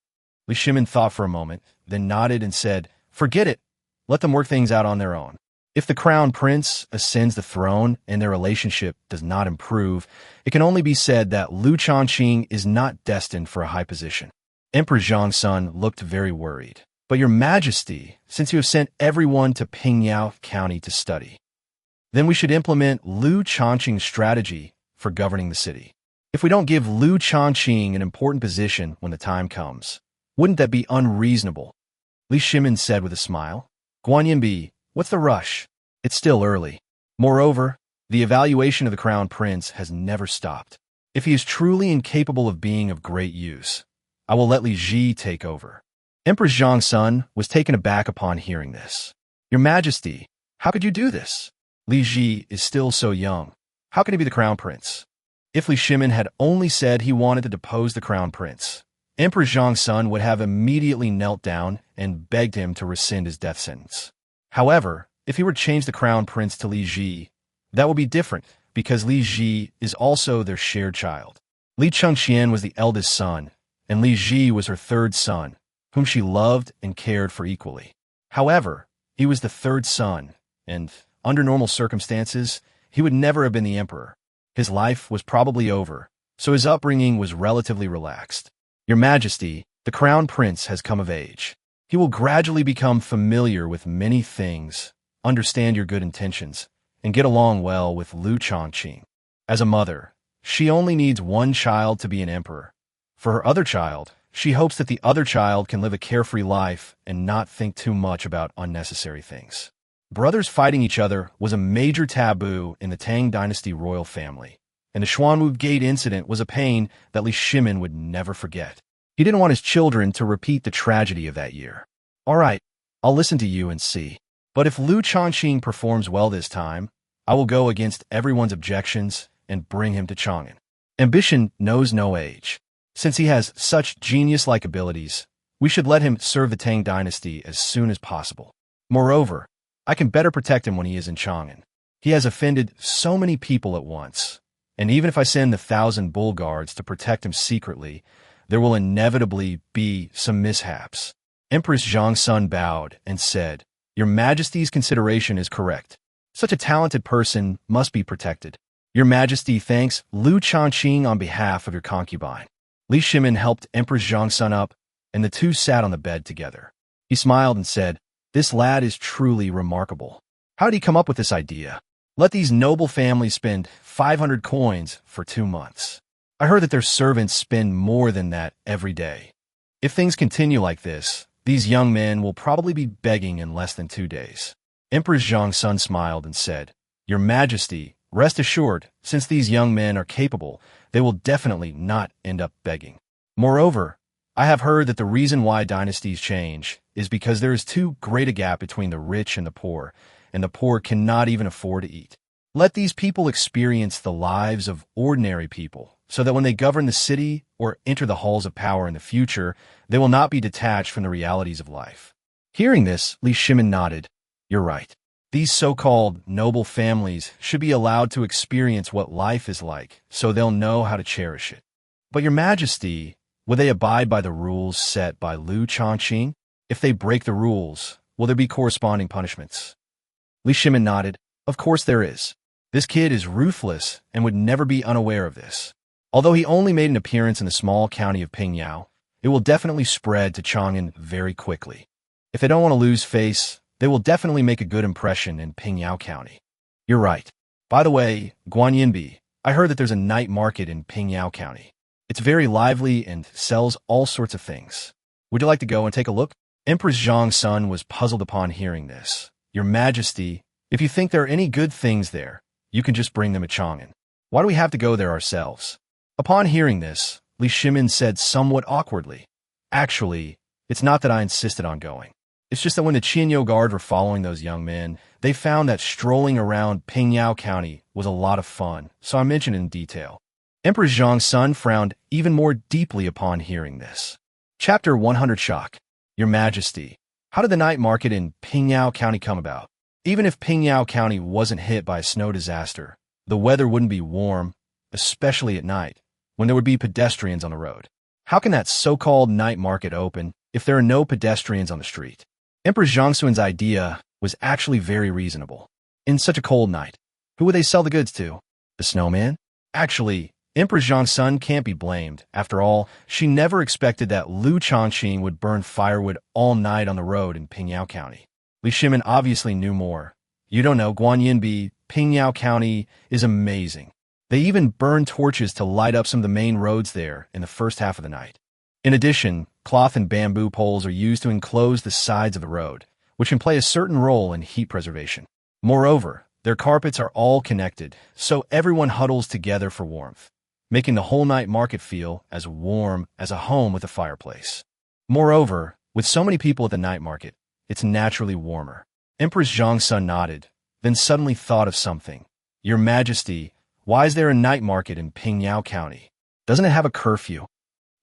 A: Li Shimin thought for a moment, then nodded and said, Forget it. Let them work things out on their own. If the Crown Prince ascends the throne and their relationship does not improve, it can only be said that Liu Shaoqing is not destined for a high position. Emperor Zhongsun looked very worried. But Your Majesty, since you have sent everyone to Pingyao County to study, then we should implement Liu Shaoqing's strategy for governing the city. If we don't give Liu Shaoqing an important position when the time comes, wouldn't that be unreasonable? Li Shimin said with a smile. Guanyin, what's the rush? It's still early. Moreover, the evaluation of the crown prince has never stopped. If he is truly incapable of being of great use, I will let Li Ji take over. Empress Zhang's son was taken aback upon hearing this. Your Majesty, how could you do this? Li Ji is still so young. How can he be the crown prince? If Li Shimin had only said he wanted to depose the crown prince, Emperor Zhang's son would have immediately knelt down and begged him to rescind his death sentence. However, if he were to change the crown prince to Li Ji, that would be different because Li Ji is also their shared child. Li Chengxian was the eldest son, and Li Ji was her third son, whom she loved and cared for equally. However, he was the third son, and, under normal circumstances, he would never have been the emperor. His life was probably over, so his upbringing was relatively relaxed. Your Majesty, the crown prince has come of age. He will gradually become familiar with many things, understand your good intentions, and get along well with Liu Shaoqing. As a mother, she only needs one child to be an emperor. For her other child, she hopes that the other child can live a carefree life and not think too much about unnecessary things. Brothers fighting each other was a major taboo in the Tang Dynasty royal family, and the Xuanwu Gate incident was a pain that Li Shimin would never forget. He didn't want his children to repeat the tragedy of that year. All right, I'll listen to you and see. But if Liu Shaoqing performs well this time, I will go against everyone's objections and bring him to Chang'an. Ambition knows no age. Since he has such genius-like abilities, we should let him serve the Tang Dynasty as soon as possible. Moreover, I can better protect him when he is in Chang'an. He has offended so many people at once, and even if I send the 1,000 bull guards to protect him secretly, there will inevitably be some mishaps. Empress Zhang's son bowed and said, Your Majesty's consideration is correct. Such a talented person must be protected. Your Majesty thanks Liu Shaoqing on behalf of your concubine. Li Shimin helped Empress Zhang's son up, and the two sat on the bed together. He smiled and said, This lad is truly remarkable. How did he come up with this idea? Let these noble families spend 500 coins for 2 months. I heard that their servants spend more than that every day. If things continue like this, these young men will probably be begging in less than 2 days. Empress Zhang's son smiled and said, Your Majesty, rest assured, since these young men are capable, they will definitely not end up begging. Moreover, I have heard that the reason why dynasties change is because there is too great a gap between the rich and the poor cannot even afford to eat. Let these people experience the lives of ordinary people, so that when they govern the city or enter the halls of power in the future, they will not be detached from the realities of life. Hearing this, Li Shimin nodded. You're right. These so-called noble families should be allowed to experience what life is like, so they'll know how to cherish it. But Your Majesty, will they abide by the rules set by Liu Shaoqing? If they break the rules, will there be corresponding punishments? Li Shimin nodded. Of course there is. This kid is ruthless and would never be unaware of this. Although he only made an appearance in the small county of Pingyao, it will definitely spread to Chang'an very quickly. If they don't want to lose face, they will definitely make a good impression in Pingyao County. You're right. By the way, Guanyin, I heard that there's a night market in Pingyao County. It's very lively and sells all sorts of things. Would you like to go and take a look? Empress Zhang's son was puzzled upon hearing this. Your Majesty, if you think there are any good things there, you can just bring them to Chang'an. Why do we have to go there ourselves? Upon hearing this, Li Shimin said somewhat awkwardly, Actually, it's not that I insisted on going. It's just that when the Qianyo Guard were following those young men, they found that strolling around Pingyao County was a lot of fun, so I mentioned it in detail. Empress Zhang's son frowned even more deeply upon hearing this. Chapter 100 Shock. Your Majesty, how did the night market in Pingyao County come about? Even if Pingyao County wasn't hit by a snow disaster, the weather wouldn't be warm, especially at night, when there would be pedestrians on the road. How can that so-called night market open if there are no pedestrians on the street? Empress Zhangxuan's idea was actually very reasonable. In such a cold night, who would they sell the goods to? The snowman? Actually, Empress Zhang's son can't be blamed. After all, she never expected that Liu Shaoqing would burn firewood all night on the road in Pingyao County. Li Shimin obviously knew more. You don't know, Guanyin, Pingyao County is amazing. They even burn torches to light up some of the main roads there in the first half of the night. In addition, cloth and bamboo poles are used to enclose the sides of the road, which can play a certain role in heat preservation. Moreover, their carpets are all connected, so everyone huddles together for warmth, making the whole night market feel as warm as a home with a fireplace. Moreover, with so many people at the night market, it's naturally warmer. Empress Zhongsun nodded, then suddenly thought of something. Your Majesty, why is there a night market in Pingyao County? Doesn't it have a curfew?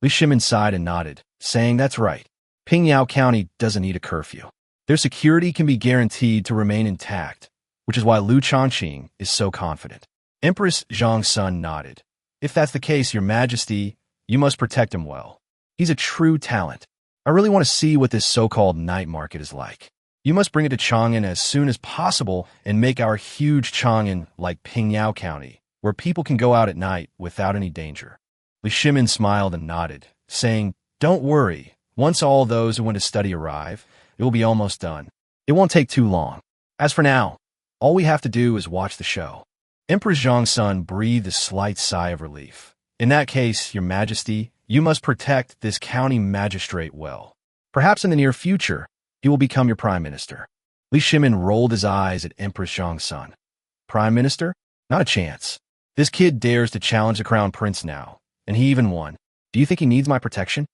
A: Li Shimin sighed and nodded, saying that's right. Pingyao County doesn't need a curfew. Their security can be guaranteed to remain intact, which is why Liu Shaoqing is so confident. Empress Zhongsun nodded. If that's the case, Your Majesty, you must protect him well. He's a true talent. I really want to see what this so-called night market is like. You must bring it to Chang'an as soon as possible and make our huge Chang'an like Pingyao County, where people can go out at night without any danger. Li Shimin smiled and nodded, saying, don't worry. Once all those who want to study arrive, it will be almost done. It won't take too long. As for now, all we have to do is watch the show. Empress Zhongsun breathed a slight sigh of relief. In that case, Your Majesty, you must protect this county magistrate well. Perhaps in the near future, he will become your prime minister. Li Shimin rolled his eyes at Empress Zhongsun. Prime minister? Not a chance. This kid dares to challenge the crown prince now, and he even won. Do you think he needs my protection?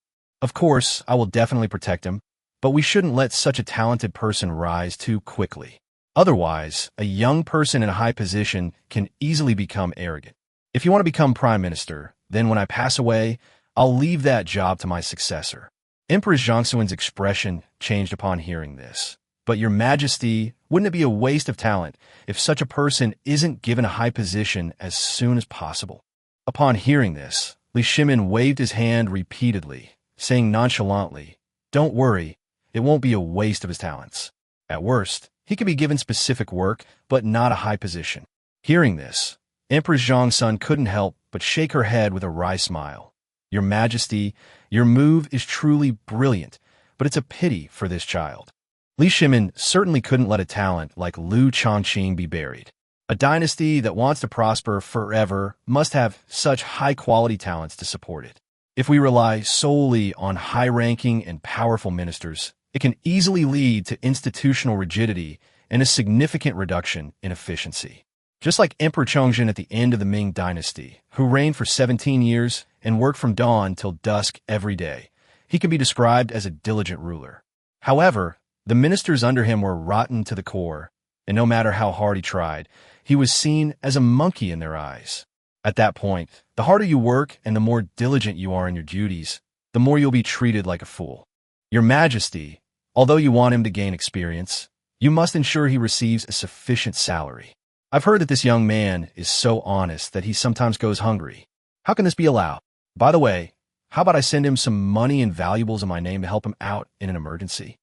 A: Of course, I will definitely protect him, but we shouldn't let such a talented person rise too quickly. Otherwise, a young person in a high position can easily become arrogant. If you want to become prime minister, then when I pass away, I'll leave that job to my successor. Empress Zhongsun's expression changed upon hearing this. But Your Majesty, wouldn't it be a waste of talent if such a person isn't given a high position as soon as possible? Upon hearing this, Li Shimin waved his hand repeatedly, saying nonchalantly, don't worry, it won't be a waste of his talents. At worst, he could be given specific work, but not a high position. Hearing this, Empress Zhongsun couldn't help but shake her head with a wry smile. Your Majesty, your move is truly brilliant, but it's a pity for this child. Li Shimin certainly couldn't let a talent like Liu Shaoqing be buried. A dynasty that wants to prosper forever must have such high-quality talents to support it. If we rely solely on high-ranking and powerful ministers, it can easily lead to institutional rigidity and a significant reduction in efficiency. Just like Emperor Taizong at the end of the Ming Dynasty, who reigned for 17 years and worked from dawn till dusk every day, he can be described as a diligent ruler. However, the ministers under him were rotten to the core, and no matter how hard he tried, he was seen as a monkey in their eyes. At that point, the harder you work and the more diligent you are in your duties, the more you'll be treated like a fool. Your Majesty, although you want him to gain experience, you must ensure he receives a sufficient salary. I've heard that this young man is so honest that he sometimes goes hungry. How can this be allowed? By the way, how about I send him some money and valuables in my name to help him out in an emergency?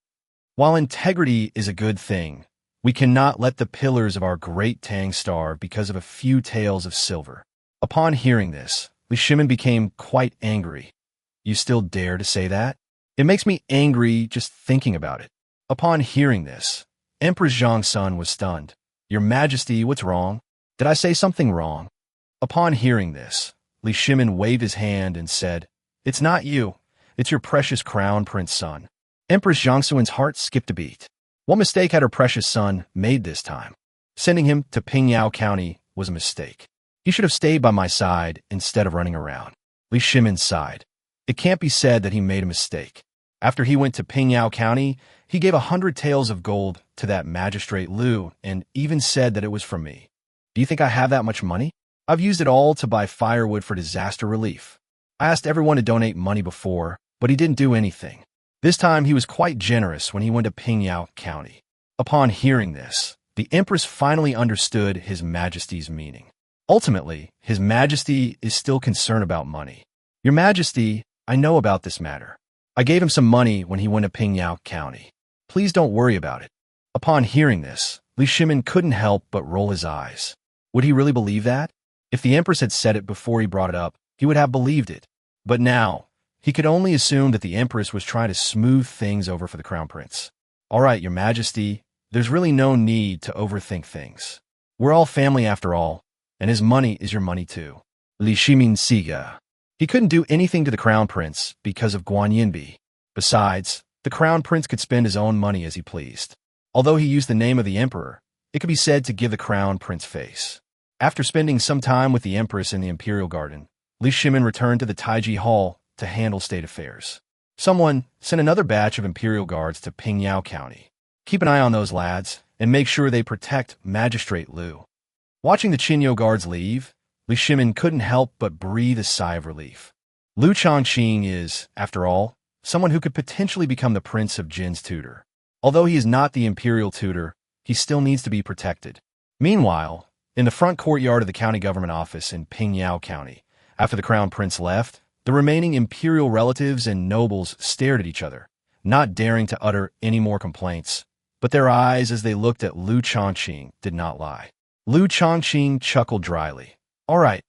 A: While integrity is a good thing, we cannot let the pillars of our great Tang starve because of a few taels of silver. Upon hearing this, Li Shimin became quite angry. You still dare to say that? It makes me angry just thinking about it. Upon hearing this, Empress Zhongsun was stunned. Your Majesty, what's wrong? Did I say something wrong? Upon hearing this, Li Shimin waved his hand and said, it's not you. It's your precious crown prince son. Empress Zhongsun's heart skipped a beat. What mistake had her precious son made this time? Sending him to Pingyao County was a mistake. He should have stayed by my side instead of running around. Li Shimin sighed. It can't be said that he made a mistake. After he went to Pingyao County, he gave 100 taels of gold to that magistrate Liu and even said that it was from me. Do you think I have that much money? I've used it all to buy firewood for disaster relief. I asked everyone to donate money before, but he didn't do anything. This time he was quite generous when he went to Pingyao County. Upon hearing this, the Empress finally understood His Majesty's meaning. Ultimately, His Majesty is still concerned about money. Your Majesty, I know about this matter. I gave him some money when he went to Pingyao County. Please don't worry about it. Upon hearing this, Li Shimin couldn't help but roll his eyes. Would he really believe that? If the Empress had said it before he brought it up, he would have believed it. But now, he could only assume that the Empress was trying to smooth things over for the Crown Prince. All right, Your Majesty, there's really no need to overthink things. We're all family after all, and his money is your money too. Li Shimin Siga. He couldn't do anything to the Crown Prince because of Guan Yinbi. Besides, the Crown Prince could spend his own money as he pleased. Although he used the name of the emperor, it could be said to give the crown prince face. After spending some time with the empress in the imperial garden, Liu Shimin returned to the Taiji Hall to handle state affairs. Someone sent another batch of imperial guards to Pingyao County. Keep an eye on those lads, and make sure they protect Magistrate Liu. Watching the Qinyo guards leave, Liu Shimin couldn't help but breathe a sigh of relief. Liu Shaoqing is, after all, someone who could potentially become the Prince of Jin's tutor. Although he is not the imperial tutor, he still needs to be protected. Meanwhile, in the front courtyard of the county government office in Pingyao County, after the crown prince left, the remaining imperial relatives and nobles stared at each other, not daring to utter any more complaints. But their eyes as they looked at Liu Shaoqing did not lie. Liu Shaoqing chuckled dryly. All right,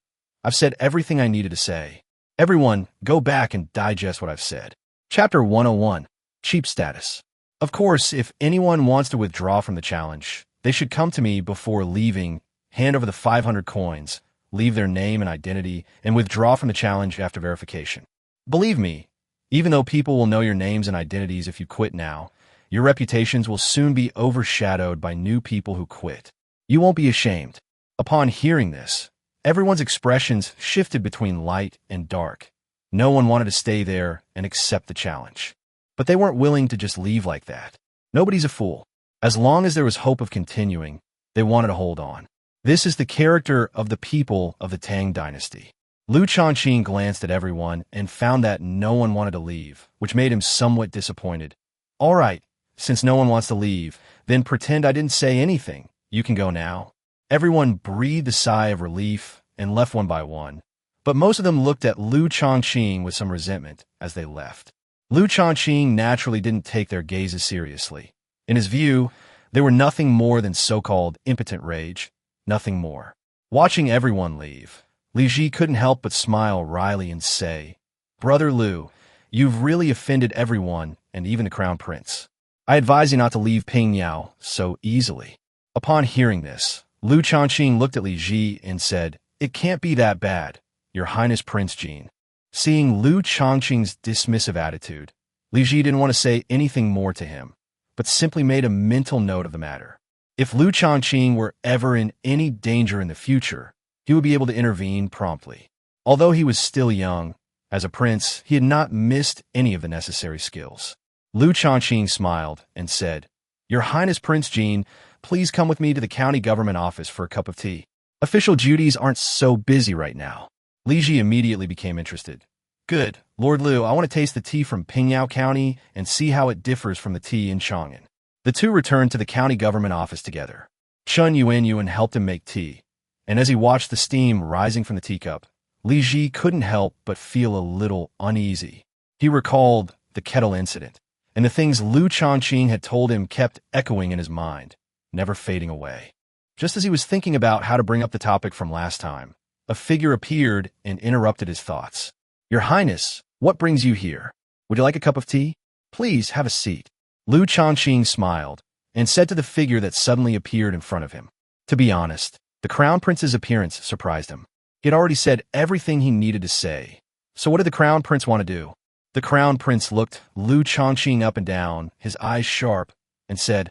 A: I've said everything I needed to say. Everyone, go back and digest what I've said. Chapter 101, Cheap Status. Of course, if anyone wants to withdraw from the challenge, they should come to me before leaving, hand over the 500 coins, leave their name and identity, and withdraw from the challenge after verification. Believe me, even though people will know your names and identities if you quit now, your reputations will soon be overshadowed by new people who quit. You won't be ashamed. Upon hearing this, everyone's expressions shifted between light and dark. No one wanted to stay there and accept the challenge. But they weren't willing to just leave like that. Nobody's a fool. As long as there was hope of continuing, they wanted to hold on. This is the character of the people of the Tang Dynasty. Liu Shaoqing glanced at everyone and found that no one wanted to leave, which made him somewhat disappointed. All right, since no one wants to leave, then pretend I didn't say anything. You can go now. Everyone breathed a sigh of relief and left one by one, but most of them looked at Liu Shaoqing with some resentment as they left. Liu Shaoqing naturally didn't take their gazes seriously. In his view, they were nothing more than so-called impotent rage, nothing more. Watching everyone leave, Li Ji couldn't help but smile wryly and say, Brother Liu, you've really offended everyone and even the crown prince. I advise you not to leave Pingyao so easily. Upon hearing this, Liu Shaoqing looked at Li Ji and said, It can't be that bad, Your Highness Prince Jin. Seeing Liu Shaoqing's dismissive attitude, Li Ji didn't want to say anything more to him, but simply made a mental note of the matter. If Liu Shaoqing were ever in any danger in the future, he would be able to intervene promptly. Although he was still young, as a prince, he had not missed any of the necessary skills. Liu Shaoqing smiled and said, Your Highness Prince Jin, please come with me to the county government office for a cup of tea. Official duties aren't so busy right now. Li Ji immediately became interested. Good, Lord Liu, I want to taste the tea from Pingyao County and see how it differs from the tea in Chang'an. The two returned to the county government office together. Chun Yuan helped him make tea, and as he watched the steam rising from the teacup, Li Ji couldn't help but feel a little uneasy. He recalled the kettle incident, and the things Liu Shaoqing had told him kept echoing in his mind, never fading away. Just as he was thinking about how to bring up the topic from last time, a figure appeared and interrupted his thoughts. Your Highness, what brings you here? Would you like a cup of tea? Please have a seat. Liu Shaoqing smiled and said to the figure that suddenly appeared in front of him. To be honest, the crown prince's appearance surprised him. He had already said everything he needed to say. So what did the crown prince want to do? The crown prince looked Liu Shaoqing up and down, his eyes sharp, and said,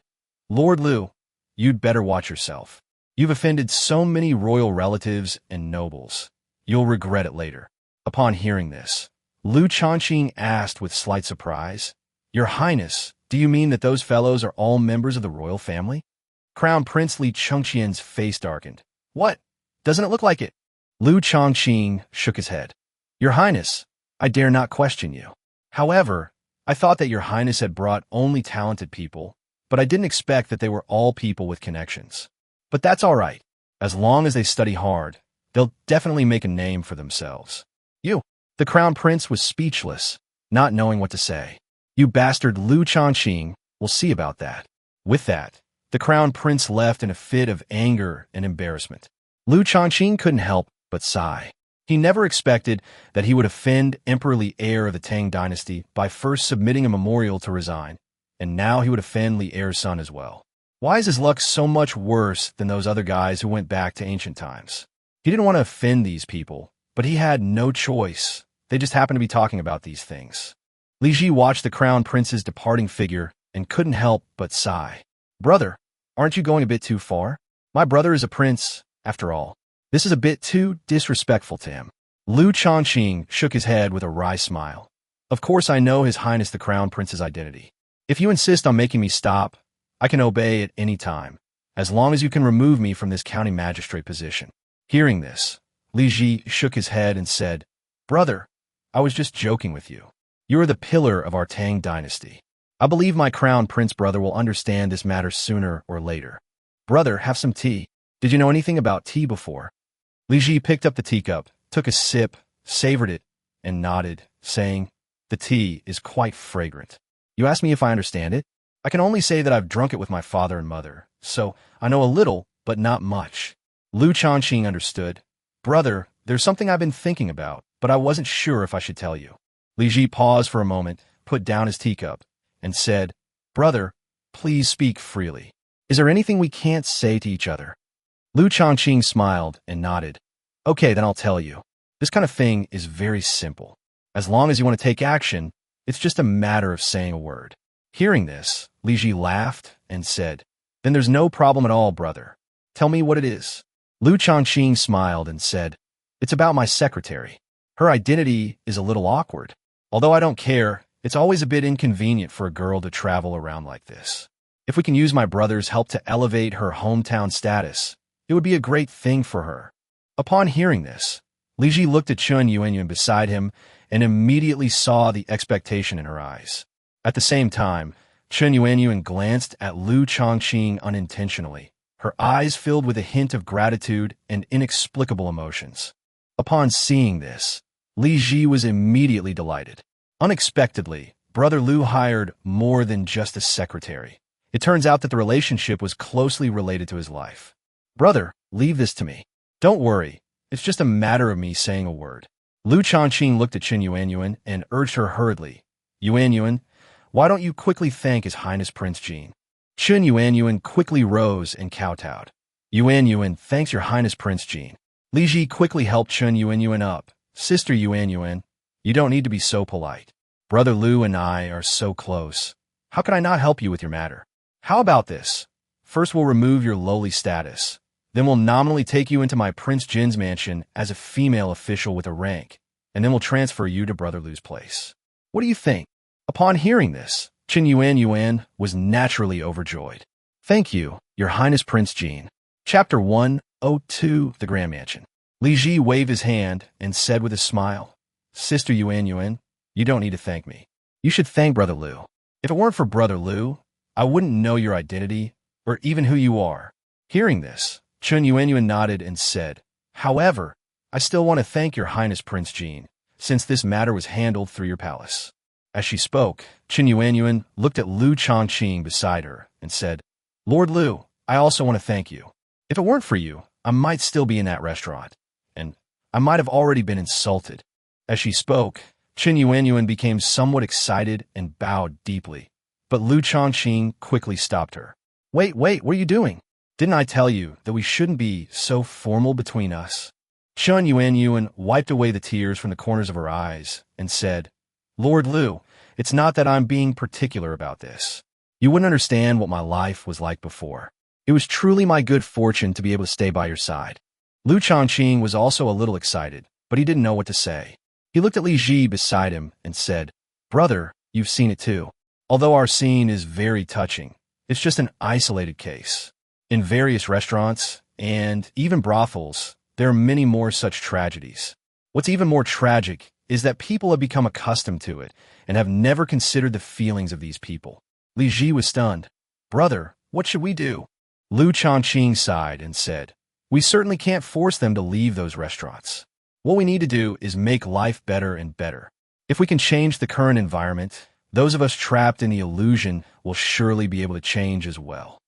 A: Lord Liu, you'd better watch yourself. You've offended so many royal relatives and nobles. You'll regret it later. Upon hearing this, Liu Shaoqing asked with slight surprise, Your Highness, do you mean that those fellows are all members of the royal family? Crown Prince Li Chengqian's face darkened. What? Doesn't it look like it? Liu Shaoqing shook his head. Your Highness, I dare not question you. However, I thought that Your Highness had brought only talented people, but I didn't expect that they were all people with connections. But that's all right. As long as they study hard, they'll definitely make a name for themselves. You. The crown prince was speechless, not knowing what to say. You bastard Liu Shaoqing, we'll see about that. With that, the crown prince left in a fit of anger and embarrassment. Liu Shaoqing couldn't help but sigh. He never expected that he would offend Emperor Li, heir of the Tang Dynasty, by first submitting a memorial to resign, and now he would offend Li, heir's son as well. Why is his luck so much worse than those other guys who went back to ancient times? He didn't want to offend these people, but he had no choice. They just happened to be talking about these things. Li Ji watched the crown prince's departing figure and couldn't help but sigh. Brother, aren't you going a bit too far? My brother is a prince, after all. This is a bit too disrespectful to him. Liu Shaoqing shook his head with a wry smile. Of course I know His Highness the Crown Prince's identity. If you insist on making me stop, I can obey at any time, as long as you can remove me from this county magistrate position. Hearing this, Li Ji shook his head and said, Brother, I was just joking with you. You are the pillar of our Tang Dynasty. I believe my crown prince brother will understand this matter sooner or later. Brother, have some tea. Did you know anything about tea before? Li Ji picked up the teacup, took a sip, savored it, and nodded, saying, The tea is quite fragrant. You asked me if I understand it? I can only say that I've drunk it with my father and mother, so I know a little, but not much. Liu Shaoqing understood. Brother, there's something I've been thinking about, but I wasn't sure if I should tell you. Li Ji paused for a moment, put down his teacup, and said, Brother, please speak freely. Is there anything we can't say to each other? Liu Shaoqing smiled and nodded. Okay, then I'll tell you. This kind of thing is very simple. As long as you want to take action, it's just a matter of saying a word. Hearing this, Li Ji laughed and said, Then there's no problem at all, brother. Tell me what it is. Liu Shaoqing smiled and said, It's about my secretary. Her identity is a little awkward. Although I don't care, it's always a bit inconvenient for a girl to travel around like this. If we can use my brother's help to elevate her hometown status, it would be a great thing for her. Upon hearing this, Li Ji looked at Chen Yuanyuan beside him and immediately saw the expectation in her eyes. At the same time, Chen Yuanyuan glanced at Liu Shaoqing unintentionally, her eyes filled with a hint of gratitude and inexplicable emotions. Upon seeing this, Li Ji was immediately delighted. Unexpectedly, Brother Liu hired more than just a secretary. It turns out that the relationship was closely related to his life. Brother, leave this to me. Don't worry, it's just a matter of me saying a word. Liu Shaoqing looked at Chen Yuanyuan and urged her hurriedly. Yuanyuan, why don't you quickly thank His Highness Prince Jin? Chen Yuanyuan quickly rose and kowtowed. Yuanyuan, thanks Your Highness Prince Jin. Li Ji quickly helped Chen Yuanyuan up. Sister Yuanyuan, you don't need to be so polite. Brother Liu and I are so close. How can I not help you with your matter? How about this? First we'll remove your lowly status. Then we'll nominally take you into my Prince Jin's mansion as a female official with a rank, and then we'll transfer you to Brother Liu's place. What do you think? Upon hearing this, Chen Yuanyuan was naturally overjoyed. Thank you, Your Highness Prince Jin. Chapter 102, The Grand Mansion. Li Ji waved his hand and said with a smile, Sister Yuanyuan, you don't need to thank me. You should thank Brother Liu. If it weren't for Brother Liu, I wouldn't know your identity or even who you are. Hearing this, Chen Yuanyuan nodded and said, However, I still want to thank Your Highness Prince Jin, since this matter was handled through your palace. As she spoke, Chen Yuanyuan looked at Liu Shaoqing beside her and said, Lord Liu, I also want to thank you. If it weren't for you, I might still be in that restaurant, and I might have already been insulted. As she spoke, Chen Yuanyuan became somewhat excited and bowed deeply, but Liu Shaoqing quickly stopped her. Wait, what are you doing? Didn't I tell you that we shouldn't be so formal between us? Chen Yuanyuan wiped away the tears from the corners of her eyes and said, Lord Liu, it's not that I'm being particular about this. You wouldn't understand what my life was like before. It was truly my good fortune to be able to stay by your side. Liu Shaoqing was also a little excited, but he didn't know what to say. He looked at Li Ji beside him and said, Brother, you've seen it too. Although our scene is very touching, it's just an isolated case. In various restaurants, and even brothels, there are many more such tragedies. What's even more tragic is that people have become accustomed to it and have never considered the feelings of these people. Li Ji was stunned. Brother, what should we do? Liu Shaoqing sighed and said, We certainly can't force them to leave those restaurants. What we need to do is make life better and better. If we can change the current environment, those of us trapped in the illusion will surely be able to change as well.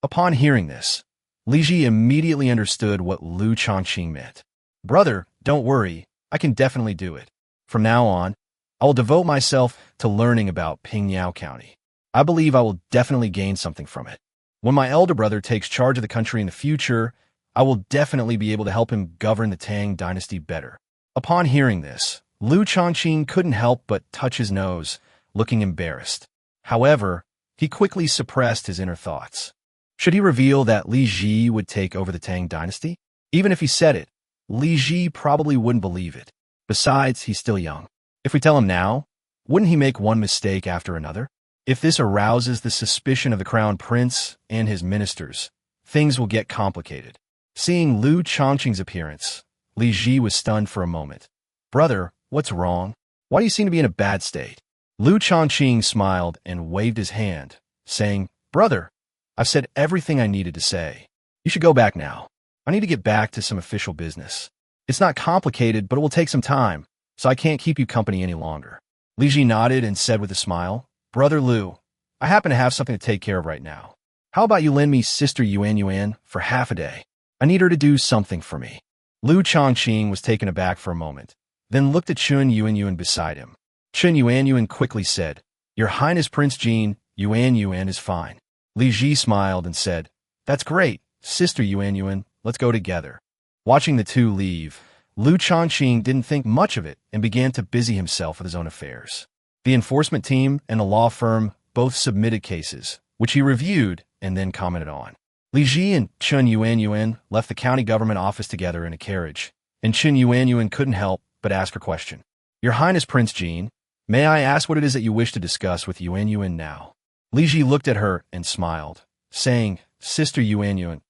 A: Upon hearing this, Li Ji immediately understood what Liu Shaoqing meant. Brother, don't worry, I can definitely do it. From now on, I will devote myself to learning about Pingyao County. I believe I will definitely gain something from it. When my elder brother takes charge of the country in the future, I will definitely be able to help him govern the Tang Dynasty better. Upon hearing this, Liu Shaoqing couldn't help but touch his nose, looking embarrassed. However, he quickly suppressed his inner thoughts. Should he reveal that Li Ji would take over the Tang Dynasty? Even if he said it, Li Ji probably wouldn't believe it. Besides, he's still young. If we tell him now, wouldn't he make one mistake after another? If this arouses the suspicion of the crown prince and his ministers, things will get complicated. Seeing Liu Shaoqing's appearance, Li Ji was stunned for a moment. Brother, what's wrong? Why do you seem to be in a bad state? Liu Shaoqing smiled and waved his hand, saying, Brother, I've said everything I needed to say. You should go back now. I need to get back to some official business. It's not complicated, but it will take some time, so I can't keep you company any longer. Li Ji nodded and said with a smile, Brother Liu, I happen to have something to take care of right now. How about you lend me Sister Yuan for half a day? I need her to do something for me. Liu Shaoqing was taken aback for a moment, then looked at Chun Yuan beside him. Chun Yuan quickly said, Your Highness Prince Jin, Yuan is fine. Li Ji smiled and said, That's great, Sister Yuan, let's go together. Watching the two leave, Liu Shaoqing didn't think much of it and began to busy himself with his own affairs. The enforcement team and the law firm both submitted cases, which he reviewed and then commented on. Li Ji and Chun Yuan left the county government office together in a carriage, and Chun Yuan couldn't help but ask her question. Your Highness Prince Jin, may I ask what it is that you wish to discuss with Yuan now? Li Ji looked at her and smiled, saying, Sister Yuan,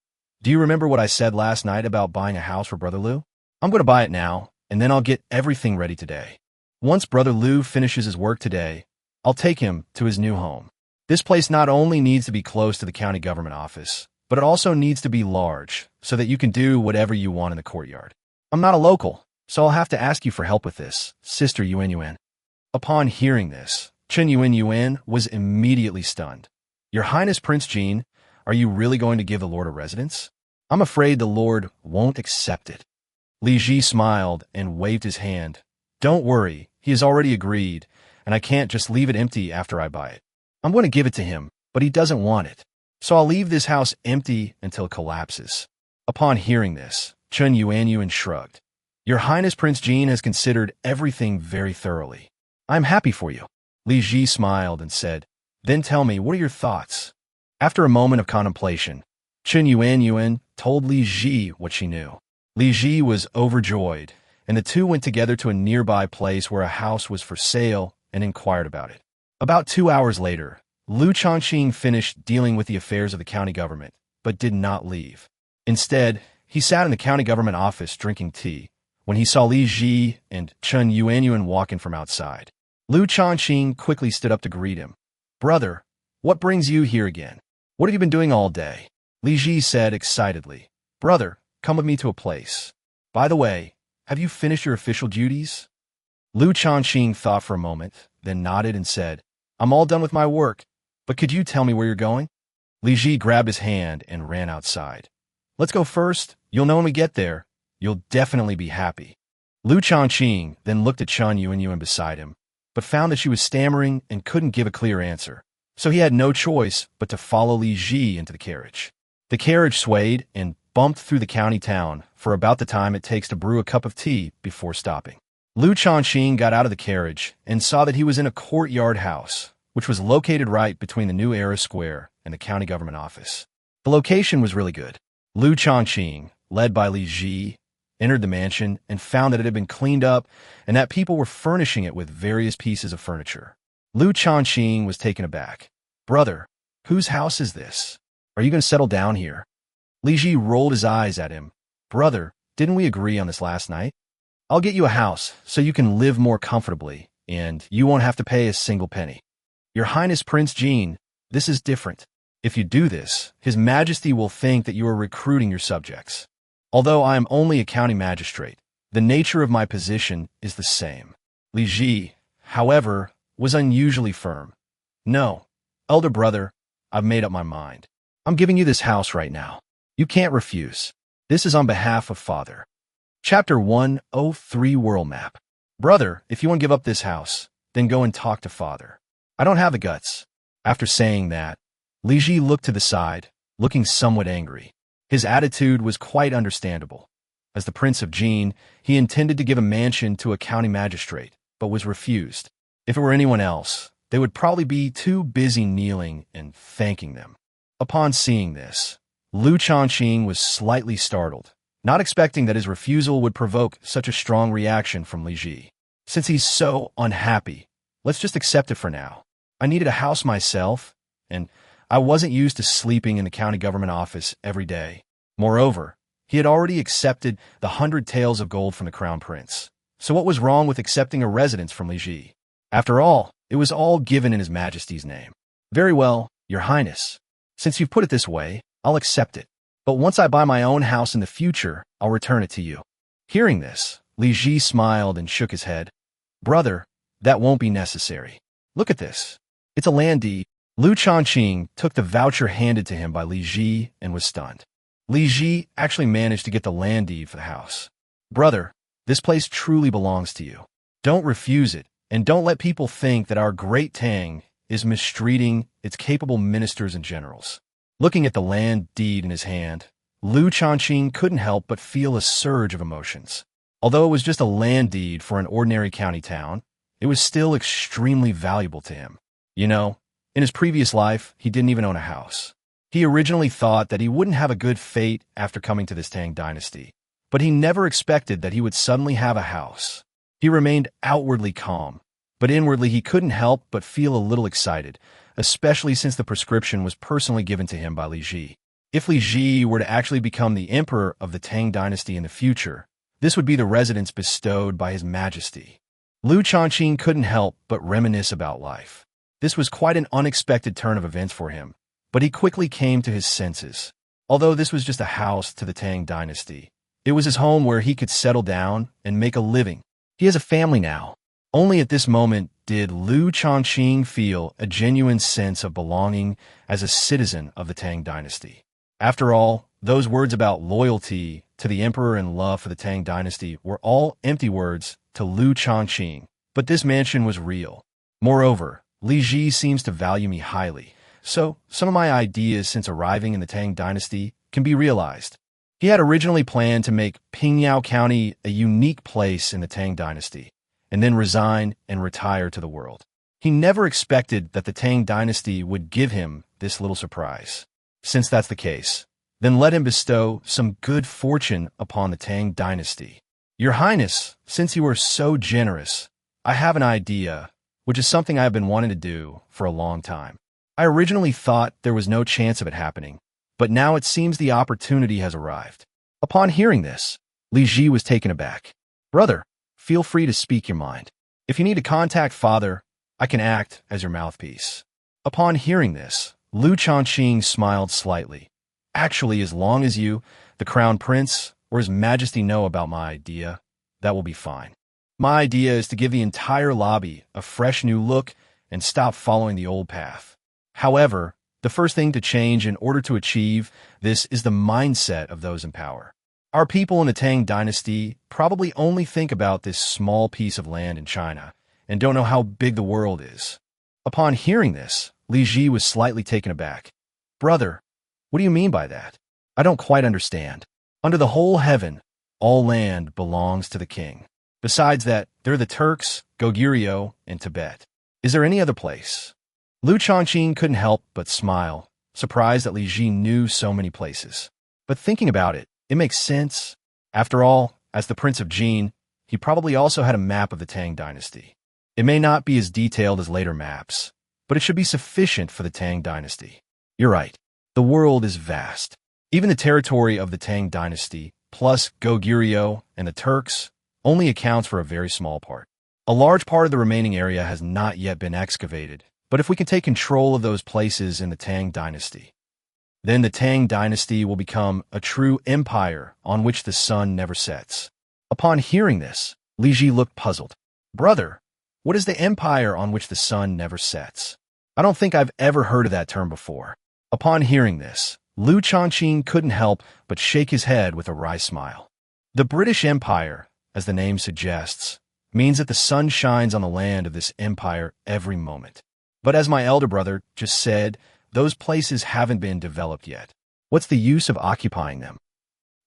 A: do you remember what I said last night about buying a house for Brother Liu? I'm going to buy it now, and then I'll get everything ready today. Once Brother Liu finishes his work today, I'll take him to his new home. This place not only needs to be close to the county government office, but it also needs to be large so that you can do whatever you want in the courtyard. I'm not a local, so I'll have to ask you for help with this, Sister Yuan. Upon hearing this, Chun Yuan was immediately stunned. Your Highness Prince Jin, are you really going to give the Lord a residence? I'm afraid the Lord won't accept it. Li Ji smiled and waved his hand. Don't worry, he has already agreed, and I can't just leave it empty after I buy it. I'm going to give it to him, but he doesn't want it. So I'll leave this house empty until it collapses. Upon hearing this, Chun Yuan shrugged. Your Highness Prince Jin has considered everything very thoroughly. I'm happy for you. Li Ji smiled and said, Then tell me, what are your thoughts? After a moment of contemplation, Chun Yuan told Li Ji what she knew. Li Ji was overjoyed, and the two went together to a nearby place where a house was for sale and inquired about it. About 2 hours later, Liu Shaoqing finished dealing with the affairs of the county government, but did not leave. Instead, he sat in the county government office drinking tea when he saw Li Ji and Chun Yuan walk in from outside. Liu Shaoqing quickly stood up to greet him. Brother, what brings you here again? What have you been doing all day? Li Ji said excitedly. Brother, come with me to a place. By the way, have you finished your official duties? Liu Shaoqing thought for a moment, then nodded and said, I'm all done with my work, but could you tell me where you're going? Li Ji grabbed his hand and ran outside. Let's go first. You'll know when we get there. You'll definitely be happy. Liu Shaoqing then looked at Chun Yuan beside him, but found that she was stammering and couldn't give a clear answer. So he had no choice but to follow Li Ji into the carriage. The carriage swayed and bumped through the county town for about the time it takes to brew a cup of tea before stopping. Liu Shaoqing got out of the carriage and saw that he was in a courtyard house, which was located right between the New Era Square and the county government office. The location was really good. Liu Shaoqing, led by Li Ji, entered the mansion and found that it had been cleaned up and that people were furnishing it with various pieces of furniture. Liu Shaoqing was taken aback. Brother, whose house is this? Are you going to settle down here? Li Ji rolled his eyes at him. Brother, didn't we agree on this last night? I'll get you a house so you can live more comfortably, and you won't have to pay a single penny. Your Highness Prince Jin, this is different. If you do this, His Majesty will think that you are recruiting your subjects. Although I am only a county magistrate, the nature of my position is the same. Li Ji, however, was unusually firm. No, elder brother, I've made up my mind. I'm giving you this house right now. You can't refuse. This is on behalf of Father. Chapter 103 World Map. Brother, if you want to give up this house, then go and talk to Father. I don't have the guts. After saying that, Li Ji looked to the side, looking somewhat angry. His attitude was quite understandable. As the Prince of Jin, he intended to give a mansion to a county magistrate, but was refused. If it were anyone else, they would probably be too busy kneeling and thanking them. Upon seeing this, Liu Shaoqing was slightly startled, not expecting that his refusal would provoke such a strong reaction from Li Ji. Since he's so unhappy, let's just accept it for now. I needed a house myself, and I wasn't used to sleeping in the county government office every day. Moreover, he had already accepted the 100 taels of gold from the crown prince. So what was wrong with accepting a residence from Li Ji? After all, it was all given in His Majesty's name. Very well, Your Highness. Since you've put it this way, I'll accept it. But once I buy my own house in the future, I'll return it to you. Hearing this, Li Ji smiled and shook his head. Brother, that won't be necessary. Look at this. It's a land deed. Liu Shaoqing took the voucher handed to him by Li Ji and was stunned. Li Ji actually managed to get the land deed for the house. Brother, this place truly belongs to you. Don't refuse it, and don't let people think that our great Tang is mistreating its capable ministers and generals. Looking at the land deed in his hand, Liu Shaoqing couldn't help but feel a surge of emotions. Although it was just a land deed for an ordinary county town, it was still extremely valuable to him. You know, in his previous life, he didn't even own a house. He originally thought that he wouldn't have a good fate after coming to this Tang Dynasty, but he never expected that he would suddenly have a house. He remained outwardly calm, but inwardly he couldn't help but feel a little excited, especially since the prescription was personally given to him by Li Ji. If Li Ji were to actually become the emperor of the Tang Dynasty in the future, this would be the residence bestowed by His Majesty. Liu Shaoqing couldn't help but reminisce about life. This was quite an unexpected turn of events for him, but he quickly came to his senses. Although this was just a house to the Tang Dynasty, it was his home where he could settle down and make a living. He has a family now. Only at this moment did Liu Shaoqing feel a genuine sense of belonging as a citizen of the Tang Dynasty. After all, those words about loyalty to the emperor and love for the Tang Dynasty were all empty words to Liu Shaoqing, but this mansion was real. Moreover, Li Ji seems to value me highly, so some of my ideas since arriving in the Tang Dynasty can be realized. He had originally planned to make Pingyao County a unique place in the Tang Dynasty, and then resign and retire to the world. He never expected that the Tang Dynasty would give him this little surprise. Since that's the case, then let him bestow some good fortune upon the Tang Dynasty. Your Highness, since you are so generous, I have an idea, which is something I have been wanting to do for a long time. I originally thought there was no chance of it happening, but now it seems the opportunity has arrived. Upon hearing this, Li Ji was taken aback. Brother, feel free to speak your mind. If you need to contact Father, I can act as your mouthpiece. Upon hearing this, Liu Shaoqing smiled slightly. Actually, as long as you, the Crown Prince, or His Majesty know about my idea, that will be fine. My idea is to give the entire lobby a fresh new look and stop following the old path. However, the first thing to change in order to achieve this is the mindset of those in power. Our people in the Tang Dynasty probably only think about this small piece of land in China and don't know how big the world is. Upon hearing this, Li Ji was slightly taken aback. Brother, what do you mean by that? I don't quite understand. Under the whole heaven, all land belongs to the king. Besides that, there are the Turks, Goguryeo, and Tibet. Is there any other place? Liu Shaoqing couldn't help but smile, surprised that Li Ji knew so many places. But thinking about it, it makes sense. After all, as the Prince of Jin, he probably also had a map of the Tang Dynasty. It may not be as detailed as later maps, but it should be sufficient for the Tang Dynasty. You're right. The world is vast. Even the territory of the Tang Dynasty, plus Goguryeo and the Turks, only accounts for a very small part. A large part of the remaining area has not yet been excavated, but if we can take control of those places in the Tang Dynasty, then the Tang Dynasty will become a true empire on which the sun never sets. Upon hearing this, Li Ji looked puzzled. Brother, what is the empire on which the sun never sets? I don't think I've ever heard of that term before. Upon hearing this, Liu Shaoqing couldn't help but shake his head with a wry smile. The British Empire, as the name suggests, means that the sun shines on the land of this empire every moment. But as my elder brother just said, those places haven't been developed yet. What's the use of occupying them?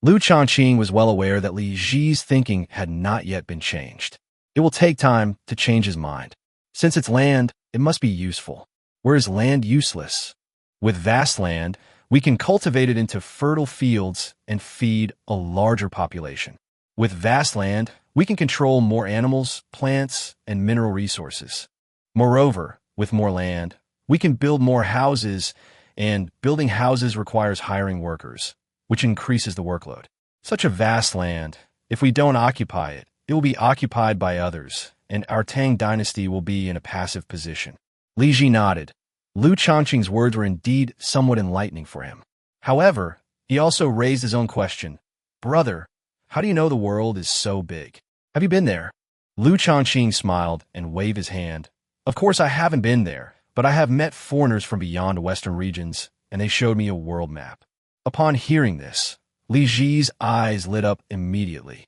A: Liu Shaoqing was well aware that Li Ji's thinking had not yet been changed. It will take time to change his mind. Since it's land, it must be useful. Where is land useless? With vast land, we can cultivate it into fertile fields and feed a larger population. With vast land, we can control more animals, plants, and mineral resources. Moreover, with more land, we can build more houses, and building houses requires hiring workers, which increases the workload. Such a vast land, if we don't occupy it, it will be occupied by others, and our Tang Dynasty will be in a passive position. Li Ji nodded. Liu Shaoqing's words were indeed somewhat enlightening for him. However, he also raised his own question. Brother, how do you know the world is so big? Have you been there? Liu Shaoqing smiled and waved his hand. Of course I haven't been there, but I have met foreigners from beyond Western regions, and they showed me a world map. Upon hearing this, Li Ji's eyes lit up immediately.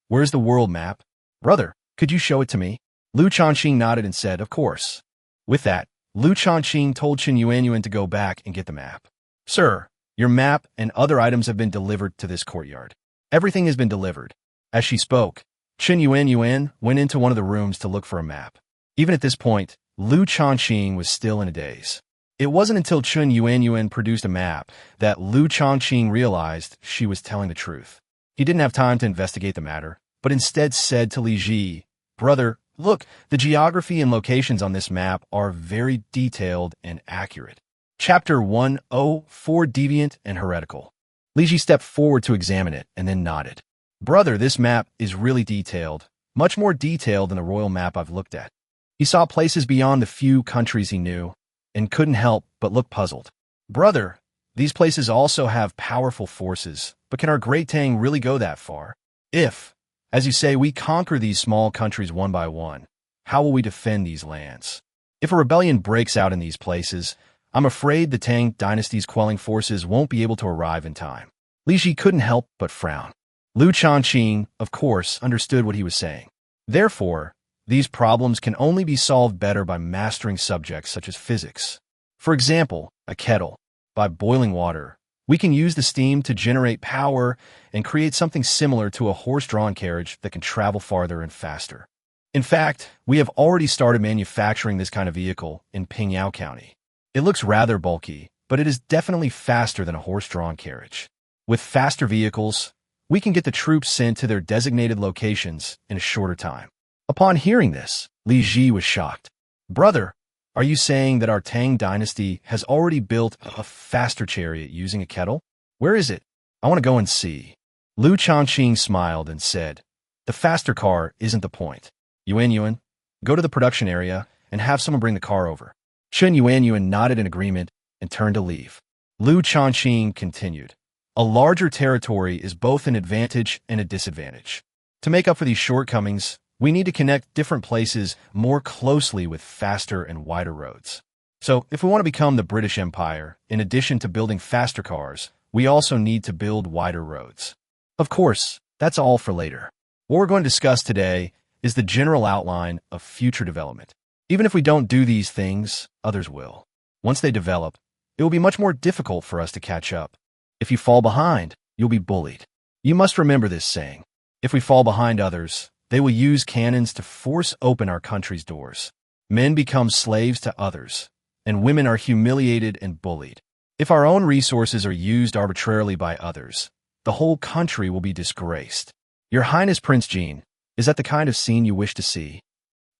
A: Where's the world map? Brother, could you show it to me? Liu Shaoqing nodded and said, of course. With that, Liu Shaoqing told Qin Yuanyuan to go back and get the map. Sir, your map and other items have been delivered to this courtyard. Everything has been delivered. As she spoke, Qin Yuanyuan went into one of the rooms to look for a map. Even at this point, Liu Shaoqing was still in a daze. It wasn't until Qin Yuanyuan produced a map that Liu Shaoqing realized she was telling the truth. He didn't have time to investigate the matter, but instead said to Li Ji, Brother, look, the geography and locations on this map are very detailed and accurate. Chapter 104 Deviant and Heretical. Li Ji stepped forward to examine it and then nodded. Brother, this map is really detailed, much more detailed than the royal map I've looked at. He saw places beyond the few countries he knew and couldn't help but look puzzled. Brother, these places also have powerful forces, but can our Great Tang really go that far? If, as you say, we conquer these small countries one by one, how will we defend these lands? If a rebellion breaks out in these places, I'm afraid the Tang Dynasty's quelling forces won't be able to arrive in time. Li Ji couldn't help but frown. Liu Shaoqing, of course, understood what he was saying. Therefore, these problems can only be solved better by mastering subjects such as physics. For example, a kettle. By boiling water, we can use the steam to generate power and create something similar to a horse-drawn carriage that can travel farther and faster. In fact, we have already started manufacturing this kind of vehicle in Pingyao County. It looks rather bulky, but it is definitely faster than a horse-drawn carriage. With faster vehicles, we can get the troops sent to their designated locations in a shorter time. Upon hearing this, Li Ji was shocked. Brother, are you saying that our Tang Dynasty has already built a faster chariot using a kettle? Where is it? I want to go and see. Liu Shaoqing smiled and said, the faster car isn't the point. Yuanyuan, go to the production area and have someone bring the car over. Qin Yuanyuan nodded in agreement and turned to leave. Liu Shaoqing continued, a larger territory is both an advantage and a disadvantage. To make up for these shortcomings, we need to connect different places more closely with faster and wider roads. So, if we want to become the British Empire, in addition to building faster cars, we also need to build wider roads. Of course, that's all for later. What we're going to discuss today is the general outline of future development. Even if we don't do these things, others will. Once they develop, it will be much more difficult for us to catch up. If you fall behind, you'll be bullied. You must remember this saying. If we fall behind others, they will use cannons to force open our country's doors. Men become slaves to others, and women are humiliated and bullied. If our own resources are used arbitrarily by others, the whole country will be disgraced. Your Highness Prince Jean, is that the kind of scene you wish to see?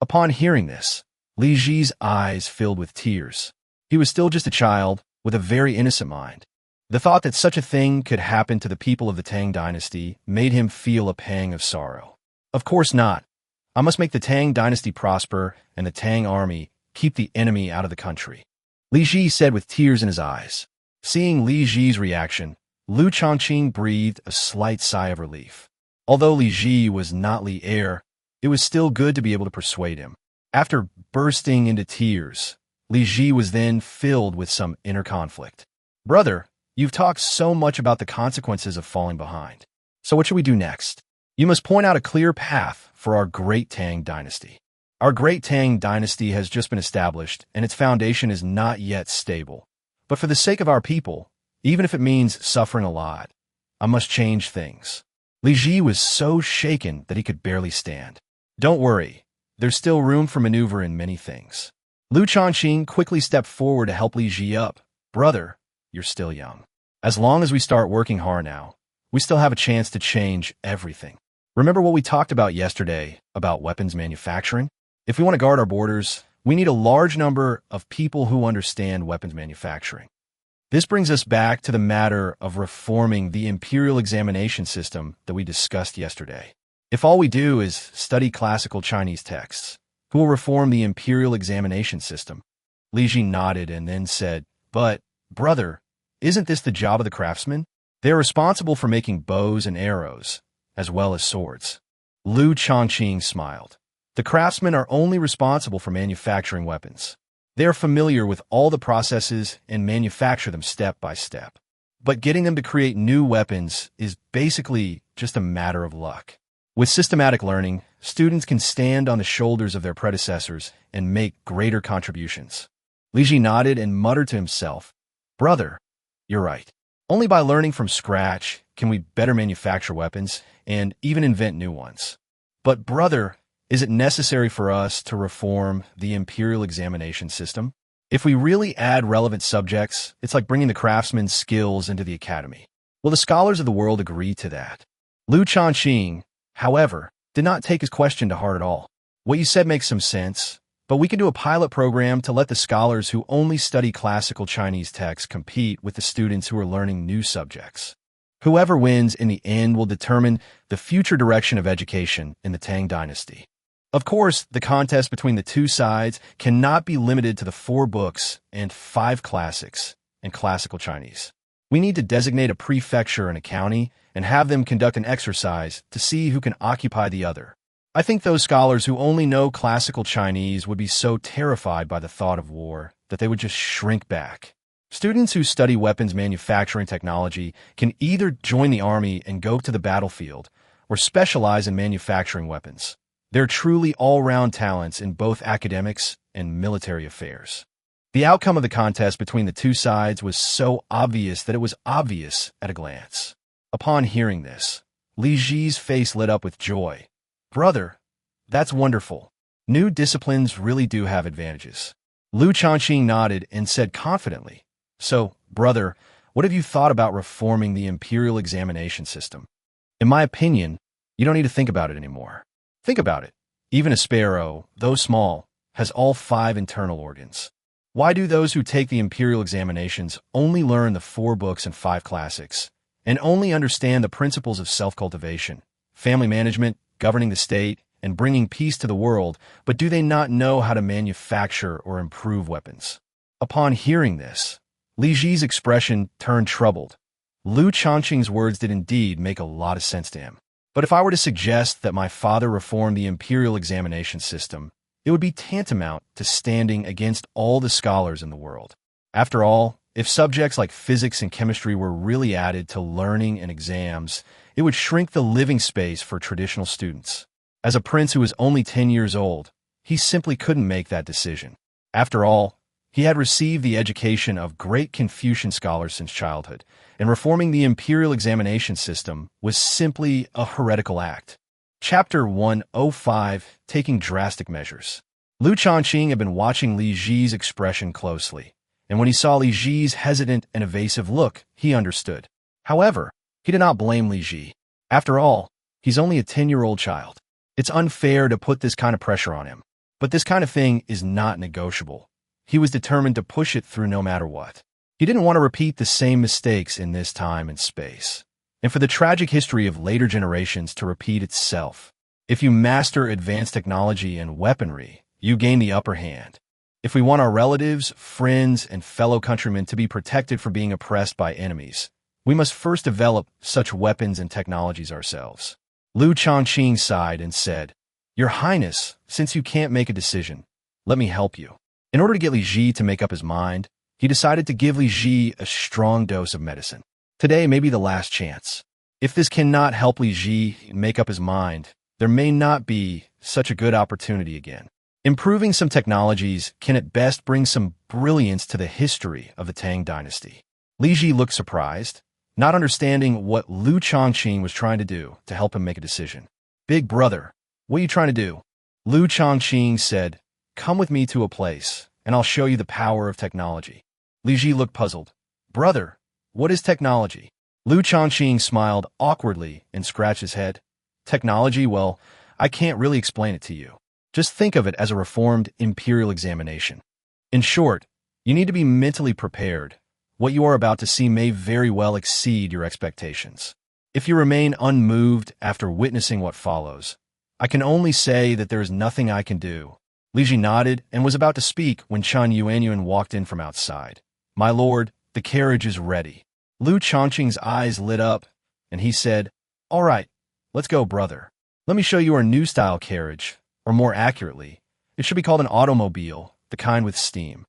A: Upon hearing this, Li Ji's eyes filled with tears. He was still just a child, with a very innocent mind. The thought that such a thing could happen to the people of the Tang Dynasty made him feel a pang of sorrow. Of course not. I must make the Tang Dynasty prosper and the Tang army keep the enemy out of the country. Li Ji said with tears in his eyes. Seeing Li Ji's reaction, Liu Shaoqing breathed a slight sigh of relief. Although Li Ji was not Li heir, it was still good to be able to persuade him. After bursting into tears, Li Ji was then filled with some inner conflict. Brother, you've talked so much about the consequences of falling behind. So what should we do next? You must point out a clear path for our Great Tang Dynasty. Our Great Tang Dynasty has just been established, and its foundation is not yet stable. But for the sake of our people, even if it means suffering a lot, I must change things. Li Ji was so shaken that he could barely stand. Don't worry, there's still room for maneuver in many things. Liu Shaoqing quickly stepped forward to help Li Ji up, brother, you're still young. As long as we start working hard now, we still have a chance to change everything. Remember what we talked about yesterday about weapons manufacturing? If we want to guard our borders, we need a large number of people who understand weapons manufacturing. This brings us back to the matter of reforming the imperial examination system that we discussed yesterday. If all we do is study classical Chinese texts, who will reform the imperial examination system? Li Ji nodded and then said, "But, brother, isn't this the job of the craftsmen? They're responsible for making bows and arrows, as well as swords." Liu Shaoqing smiled. "The craftsmen are only responsible for manufacturing weapons. They are familiar with all the processes and manufacture them step by step. But getting them to create new weapons is basically just a matter of luck. With systematic learning, students can stand on the shoulders of their predecessors and make greater contributions." Li Ji nodded and muttered to himself, "Brother, you're right. Only by learning from scratch can we better manufacture weapons and even invent new ones. But brother, is it necessary for us to reform the imperial examination system? If we really add relevant subjects, it's like bringing the craftsman's skills into the academy. Will the scholars of the world agree to that?" Liu Shaoqing, however, did not take his question to heart at all. "What you said makes some sense, but we can do a pilot program to let the scholars who only study classical Chinese texts compete with the students who are learning new subjects. Whoever wins in the end will determine the future direction of education in the Tang Dynasty. Of course, the contest between the two sides cannot be limited to the 4 books and 5 classics in classical Chinese. We need to designate a prefecture and a county and have them conduct an exercise to see who can occupy the other. I think those scholars who only know classical Chinese would be so terrified by the thought of war that they would just shrink back. Students who study weapons manufacturing technology can either join the army and go to the battlefield or specialize in manufacturing weapons. They're truly all-round talents in both academics and military affairs." The outcome of the contest between the two sides was so obvious that it was obvious at a glance. Upon hearing this, Li Ji's face lit up with joy. "Brother, that's wonderful. New disciplines really do have advantages." Liu Shaoqing nodded and said confidently, "So, brother, what have you thought about reforming the imperial examination system? In my opinion, you don't need to think about it anymore. Think about it. Even a sparrow, though small, has all 5 internal organs. Why do those who take the imperial examinations only learn the 4 books and 5 classics, and only understand the principles of self-cultivation, family management, governing the state, and bringing peace to the world, but do they not know how to manufacture or improve weapons?" Upon hearing this, Li Ji's expression turned troubled. Liu Shaoqing's words did indeed make a lot of sense to him. But if I were to suggest that my father reform the imperial examination system, it would be tantamount to standing against all the scholars in the world. After all, if subjects like physics and chemistry were really added to learning and exams, it would shrink the living space for traditional students. As a prince who was only 10 years old, he simply couldn't make that decision. After all, he had received the education of great Confucian scholars since childhood, and reforming the imperial examination system was simply a heretical act. Chapter 105, Taking Drastic Measures. Liu Shaoqing had been watching Li Ji's expression closely, and when he saw Li Ji's hesitant and evasive look, he understood. However, he did not blame Li Ji. After all, he's only a 10-year-old child. It's unfair to put this kind of pressure on him. But this kind of thing is not negotiable. He was determined to push it through no matter what. He didn't want to repeat the same mistakes in this time and space, and for the tragic history of later generations to repeat itself. If you master advanced technology and weaponry, you gain the upper hand. If we want our relatives, friends, and fellow countrymen to be protected from being oppressed by enemies, we must first develop such weapons and technologies ourselves. Liu Shaoqing sighed and said, "Your Highness, since you can't make a decision, let me help you." In order to get Li Ji to make up his mind, he decided to give Li Ji a strong dose of medicine. Today may be the last chance. If this cannot help Li Ji make up his mind, there may not be such a good opportunity again. Improving some technologies can at best bring some brilliance to the history of the Tang Dynasty. Li Ji looked surprised, not understanding what Liu Shaoqing was trying to do to help him make a decision. "Big brother, what are you trying to do?" Liu Shaoqing said, "Come with me to a place, and I'll show you the power of technology." Li Ji looked puzzled. Brother, what is technology? Liu Shaoqing smiled awkwardly and scratched his head. Technology? Well, I can't really explain it to you. Just think of it as a reformed imperial examination. In short, you need to be mentally prepared. What you are about to see may very well exceed your expectations. If you remain unmoved after witnessing what follows, I can only say that there is nothing I can do. Li Ji nodded and was about to speak when Chen Yuanyuan walked in from outside. My lord, the carriage is ready. Liu Shaoqing's eyes lit up, and he said, All right, let's go, brother. Let me show you our new style carriage, or more accurately, it should be called an automobile, the kind with steam.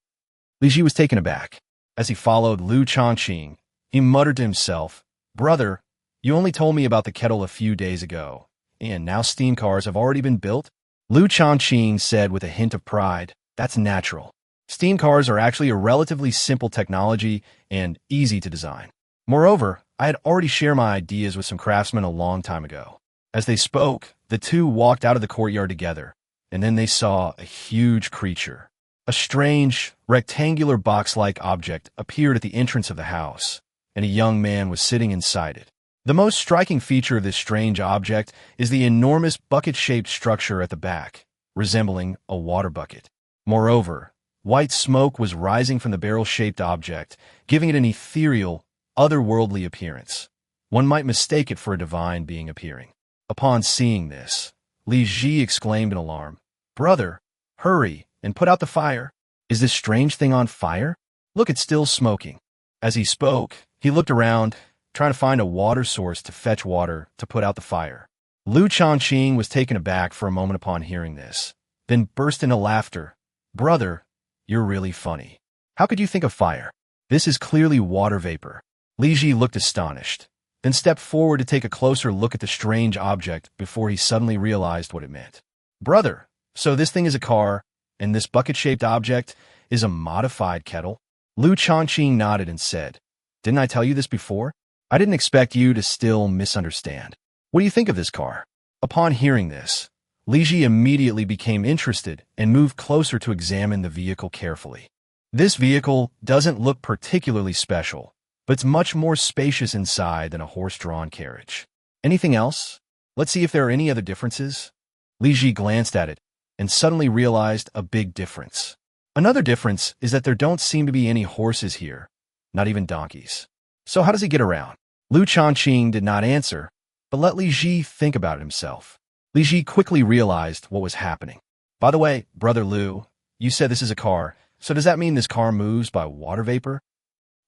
A: Li Ji was taken aback. As he followed Liu Shaoqing, he muttered to himself, Brother, you only told me about the kettle a few days ago, and now steam cars have already been built? Liu Shaoqing said with a hint of pride, That's natural. Steam cars are actually a relatively simple technology and easy to design. Moreover, I had already shared my ideas with some craftsmen a long time ago. As they spoke, the two walked out of the courtyard together, and then they saw a huge creature. A strange, rectangular box-like object appeared at the entrance of the house, and a young man was sitting inside it. The most striking feature of this strange object is the enormous bucket-shaped structure at the back, resembling a water bucket. Moreover, white smoke was rising from the barrel-shaped object, giving it an ethereal, otherworldly appearance. One might mistake it for a divine being appearing. Upon seeing this, Li Ji exclaimed in alarm, Brother, hurry and put out the fire. Is this strange thing on fire? Look, it's still smoking. As he spoke, he looked around, trying to find a water source to fetch water to put out the fire. Liu Shaoqing was taken aback for a moment upon hearing this, then burst into laughter. Brother, you're really funny. How could you think of fire? This is clearly water vapor. Li Ji looked astonished, then stepped forward to take a closer look at the strange object before he suddenly realized what it meant. Brother, so this thing is a car, and this bucket-shaped object is a modified kettle? Liu Shaoqing nodded and said, Didn't I tell you this before? I didn't expect you to still misunderstand. What do you think of this car? Upon hearing this, Li Ji immediately became interested and moved closer to examine the vehicle carefully. This vehicle doesn't look particularly special, but it's much more spacious inside than a horse-drawn carriage. Anything else? Let's see if there are any other differences. Li Ji glanced at it and suddenly realized a big difference. Another difference is that there don't seem to be any horses here, not even donkeys. So how does he get around? Liu Shaoqing did not answer, but let Li Ji think about it himself. Li Ji quickly realized what was happening. By the way, Brother Liu, you said this is a car, so does that mean this car moves by water vapor?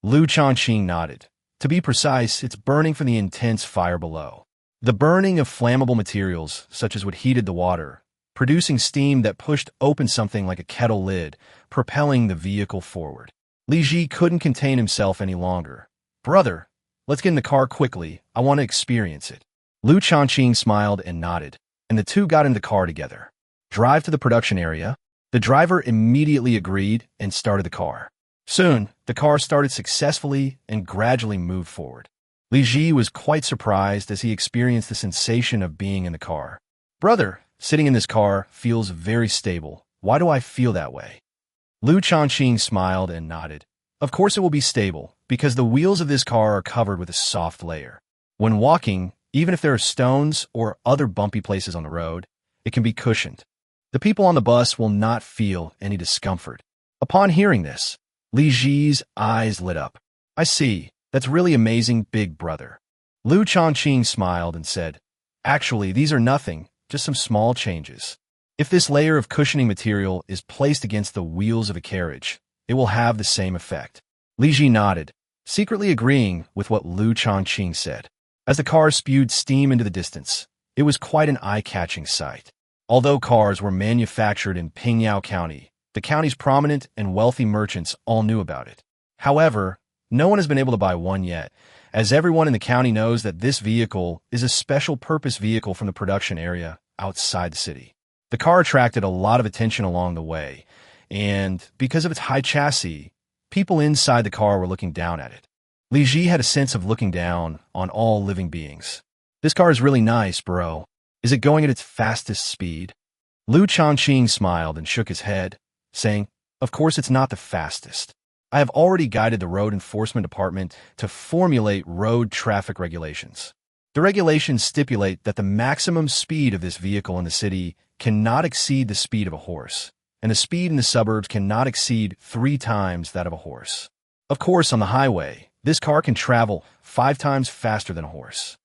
A: Liu Shaoqing nodded. To be precise, it's burning from the intense fire below. The burning of flammable materials, such as what heated the water, producing steam that pushed open something like a kettle lid, propelling the vehicle forward. Li Ji couldn't contain himself any longer. Brother, let's get in the car quickly. I want to experience it. Liu Shaoqing smiled and nodded, and the two got in the car together. Drive to the production area. The driver immediately agreed and started the car. Soon, the car started successfully and gradually moved forward. Li Ji was quite surprised as he experienced the sensation of being in the car. Brother, sitting in this car feels very stable. Why do I feel that way? Liu Shaoqing smiled and nodded. Of course it will be stable, because the wheels of this car are covered with a soft layer. When walking, even if there are stones or other bumpy places on the road, it can be cushioned. The people on the bus will not feel any discomfort. Upon hearing this, Li Ji's eyes lit up. I see. That's really amazing, big brother. Liu Shaoqing smiled and said, Actually, these are nothing, just some small changes. If this layer of cushioning material is placed against the wheels of a carriage, it will have the same effect. Li Ji nodded, secretly agreeing with what Liu Shaoqing said. As the car spewed steam into the distance, it was quite an eye-catching sight. Although cars were manufactured in Pingyao County, the county's prominent and wealthy merchants all knew about it. However, no one has been able to buy one yet, as everyone in the county knows that this vehicle is a special-purpose vehicle from the production area outside the city. The car attracted a lot of attention along the way, and because of its high chassis, people inside the car were looking down at it. Li Ji had a sense of looking down on all living beings. This car is really nice, bro. Is it going at its fastest speed? Liu Shaoqing smiled and shook his head, saying, Of course it's not the fastest. I have already guided the road enforcement department to formulate road traffic regulations. The regulations stipulate that the maximum speed of this vehicle in the city cannot exceed the speed of a horse, and the speed in the suburbs cannot exceed 3 times that of a horse. Of course, on the highway, this car can travel 5 times faster than a horse.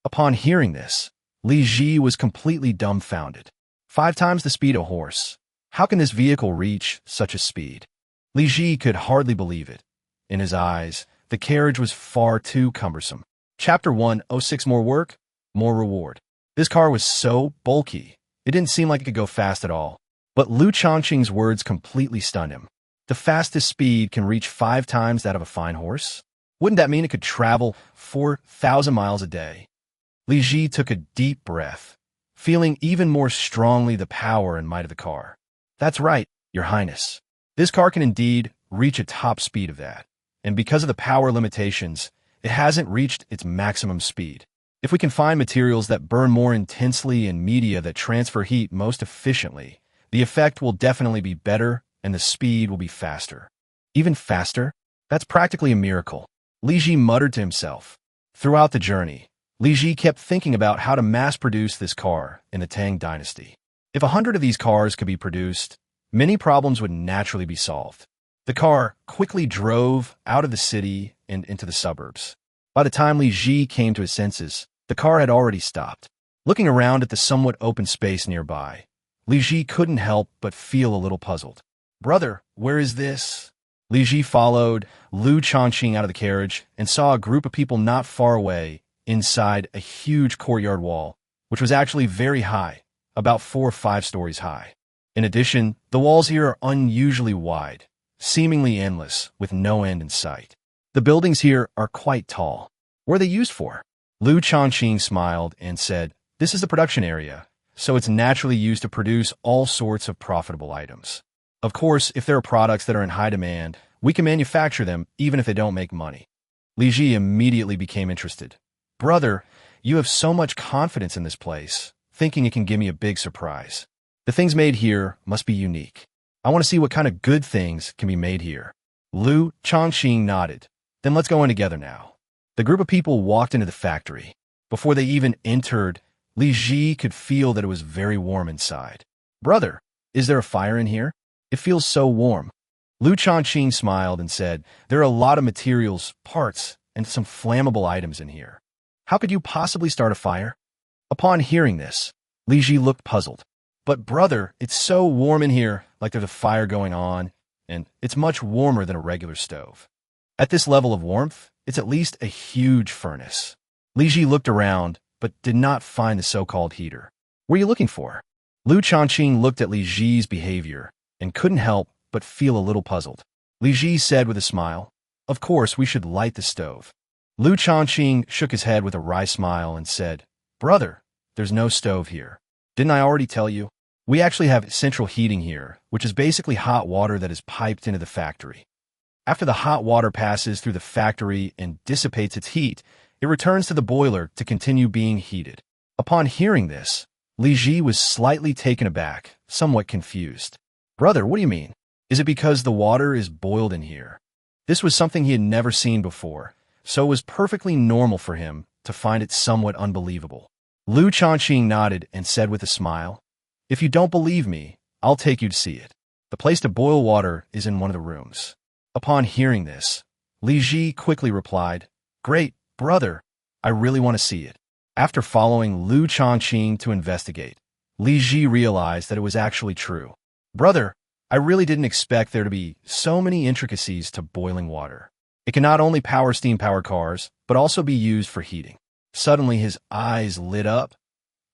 A: Upon hearing this, Li Ji was completely dumbfounded. 5 times the speed of a horse. How can this vehicle reach such a speed? Li Ji could hardly believe it. In his eyes, the carriage was far too cumbersome. Chapter 106 More work, more reward. This car was so bulky, it didn't seem like it could go fast at all. But Liu Shaoqing's words completely stunned him. The fastest speed can reach 5 times that of a fine horse? Wouldn't that mean it could travel 4,000 miles a day? Li Ji took a deep breath, feeling even more strongly the power and might of the car. That's right, Your Highness. This car can indeed reach a top speed of that, and because of the power limitations, it hasn't reached its maximum speed. If we can find materials that burn more intensely and media that transfer heat most efficiently, the effect will definitely be better and the speed will be faster. Even faster? That's practically a miracle. Li Ji muttered to himself. Throughout the journey, Li Ji kept thinking about how to mass-produce this car in the Tang Dynasty. If 100 of these cars could be produced, many problems would naturally be solved. The car quickly drove out of the city and into the suburbs. By the time Li Ji came to his senses, the car had already stopped. Looking around at the somewhat open space nearby, Li Ji couldn't help but feel a little puzzled. Brother, where is this? Li Ji followed Liu Shaoqing out of the carriage and saw a group of people not far away inside a huge courtyard wall, which was actually very high, about 4 or 5 stories high. In addition, the walls here are unusually wide, seemingly endless, with no end in sight. The buildings here are quite tall. What are they used for? Liu Shaoqing smiled and said, This is the production area, so it's naturally used to produce all sorts of profitable items. Of course, if there are products that are in high demand, we can manufacture them even if they don't make money. Li Ji immediately became interested. Brother, you have so much confidence in this place, thinking it can give me a big surprise. The things made here must be unique. I want to see what kind of good things can be made here. Liu Shaoqing nodded. Then let's go in together now. The group of people walked into the factory. Before they even entered, Li Ji could feel that it was very warm inside. Brother, is there a fire in here? It feels so warm. Liu Shaoqing smiled and said, There are a lot of materials, parts, and some flammable items in here. How could you possibly start a fire? Upon hearing this, Li Ji looked puzzled. But brother, it's so warm in here, like there's a fire going on, and it's much warmer than a regular stove. At this level of warmth, it's at least a huge furnace. Li Ji looked around, but did not find the so-called heater. What are you looking for? Liu Shaoqing looked at Li Ji's behavior and couldn't help but feel a little puzzled. Li Ji said with a smile, Of course, we should light the stove. Liu Shaoqing shook his head with a wry smile and said, Brother, there's no stove here. Didn't I already tell you? We actually have central heating here, which is basically hot water that is piped into the factory. After the hot water passes through the factory and dissipates its heat, it returns to the boiler to continue being heated. Upon hearing this, Li Ji was slightly taken aback, somewhat confused. Brother, what do you mean? Is it because the water is boiled in here? This was something he had never seen before, so it was perfectly normal for him to find it somewhat unbelievable. Liu Shaoqing nodded and said with a smile, If you don't believe me, I'll take you to see it. The place to boil water is in one of the rooms. Upon hearing this, Li Ji quickly replied, Great, brother, I really want to see it. After following Liu Shaoqing to investigate, Li Ji realized that it was actually true. Brother, I really didn't expect there to be so many intricacies to boiling water. It can not only power steam-powered cars, but also be used for heating. Suddenly his eyes lit up.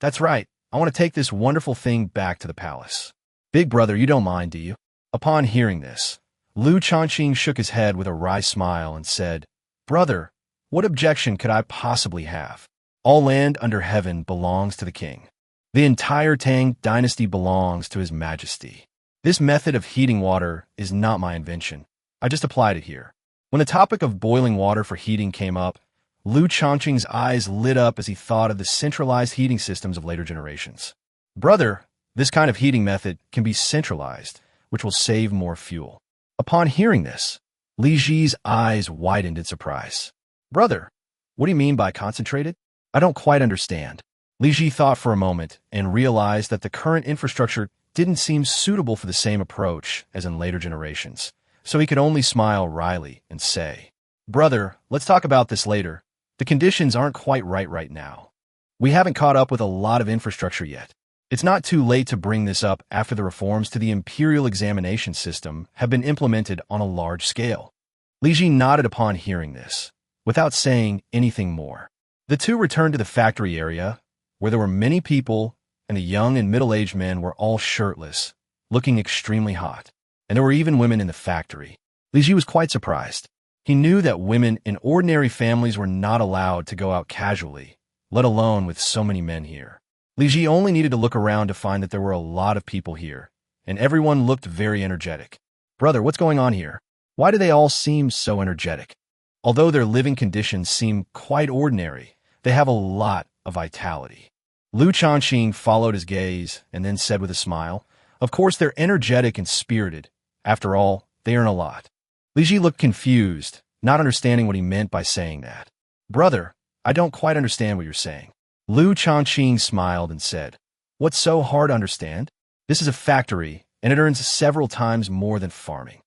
A: That's right, I want to take this wonderful thing back to the palace. Big brother, you don't mind, do you? Upon hearing this, Liu Shaoqing shook his head with a wry smile and said, Brother, what objection could I possibly have? All land under heaven belongs to the king. The entire Tang Dynasty belongs to His Majesty. This method of heating water is not my invention. I just applied it here. When the topic of boiling water for heating came up, Liu Shaoqing's eyes lit up as he thought of the centralized heating systems of later generations. Brother, this kind of heating method can be centralized, which will save more fuel. Upon hearing this, Li Ji's eyes widened in surprise. Brother, what do you mean by concentrated? I don't quite understand. Li Ji thought for a moment and realized that the current infrastructure didn't seem suitable for the same approach as in later generations, so he could only smile wryly and say, Brother, let's talk about this later. The conditions aren't quite right now. We haven't caught up with a lot of infrastructure yet. It's not too late to bring this up after the reforms to the imperial examination system have been implemented on a large scale. Li Ji nodded upon hearing this, without saying anything more. The two returned to the factory area, where there were many people, and the young and middle-aged men were all shirtless, looking extremely hot. And there were even women in the factory. Li Ji was quite surprised. He knew that women in ordinary families were not allowed to go out casually, let alone with so many men here. Li Ji only needed to look around to find that there were a lot of people here, and everyone looked very energetic. Brother, what's going on here? Why do they all seem so energetic? Although their living conditions seem quite ordinary, they have a lot of vitality. Liu Shaoqing followed his gaze and then said with a smile, Of course they're energetic and spirited. After all, they earn a lot. Li Ji looked confused, not understanding what he meant by saying that. Brother, I don't quite understand what you're saying. Liu Shaoqing smiled and said, What's so hard to understand? This is a factory, and it earns several times more than farming.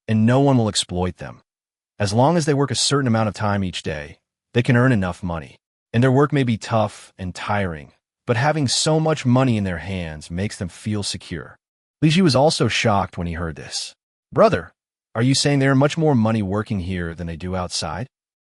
A: And no one will exploit them. As long as they work a certain amount of time each day, they can earn enough money. And their work may be tough and tiring, but having so much money in their hands makes them feel secure. Li Ji was also shocked when he heard this. Brother, are you saying they earn much more money working here than they do outside?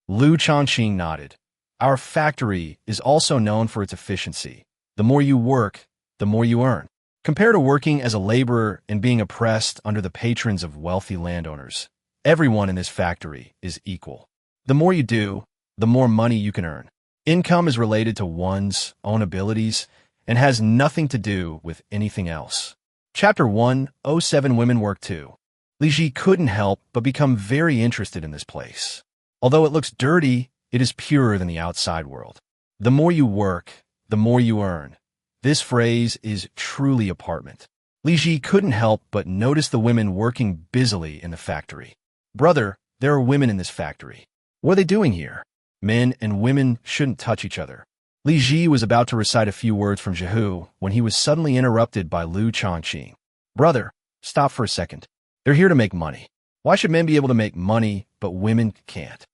A: Liu Shaoqing nodded. Our factory is also known for its efficiency. The more you work, the more you earn. Compared to working as a laborer and being oppressed under the patrons of wealthy landowners, everyone in this factory is equal. The more you do, the more money you can earn. Income is related to one's own abilities and has nothing to do with anything else. Chapter 107 Women Work Too. Li Ji couldn't help but become very interested in this place. Although it looks dirty, it is purer than the outside world. The more you work, the more you earn. This phrase is truly apartment. Li Ji couldn't help but notice the women working busily in the factory. Brother, there are women in this factory. What are they doing here? Men and women shouldn't touch each other. Li Ji was about to recite a few words from Jihu when he was suddenly interrupted by Liu Shaoqing. Brother, stop for a second. They're here to make money. Why should men be able to make money, but women can't?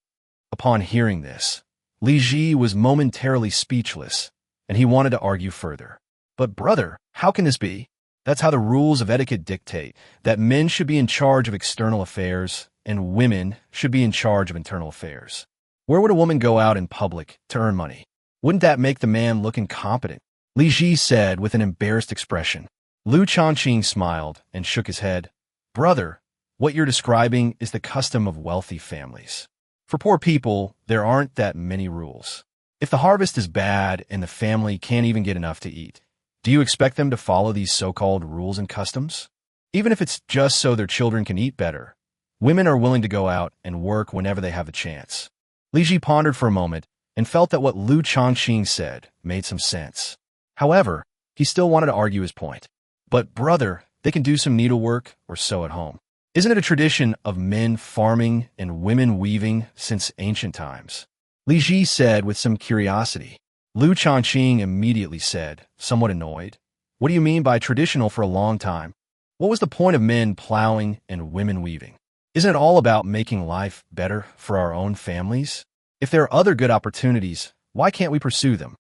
A: Upon hearing this, Li Ji was momentarily speechless, and he wanted to argue further. But brother, how can this be? That's how the rules of etiquette dictate, that men should be in charge of external affairs, and women should be in charge of internal affairs. Where would a woman go out in public to earn money? Wouldn't that make the man look incompetent? Li Ji said with an embarrassed expression. Liu Shaoqing smiled and shook his head. Brother, what you're describing is the custom of wealthy families. For poor people, there aren't that many rules. If the harvest is bad and the family can't even get enough to eat, do you expect them to follow these so-called rules and customs? Even if it's just so their children can eat better, women are willing to go out and work whenever they have a chance. Li Ji pondered for a moment and felt that what Liu Shaoqing said made some sense. However, he still wanted to argue his point. But brother, they can do some needlework or sew at home. Isn't it a tradition of men farming and women weaving since ancient times? Li Ji said with some curiosity. Liu Shaoqing immediately said, somewhat annoyed, What do you mean by traditional for a long time? What was the point of men plowing and women weaving? Isn't it all about making life better for our own families? If there are other good opportunities, why can't we pursue them?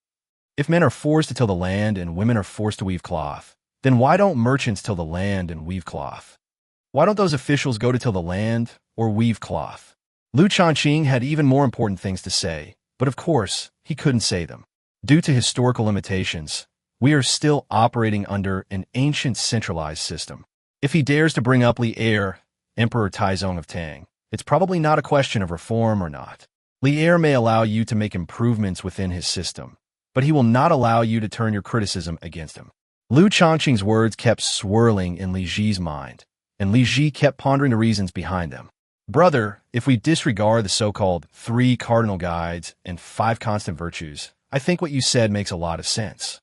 A: If men are forced to till the land and women are forced to weave cloth, then why don't merchants till the land and weave cloth? Why don't those officials go to till the land or weave cloth? Liu Shaoqing had even more important things to say, but of course, he couldn't say them. Due to historical limitations, we are still operating under an ancient centralized system. If he dares to bring up Liu, Emperor Taizong of Tang, it's probably not a question of reform or not. Liu may allow you to make improvements within his system, but he will not allow you to turn your criticism against him. Liu Shaoqing's words kept swirling in Li Ji's mind, and Li Ji kept pondering the reasons behind them. Brother, if we disregard the so-called 3 cardinal guides and 5 constant virtues, I think what you said makes a lot of sense.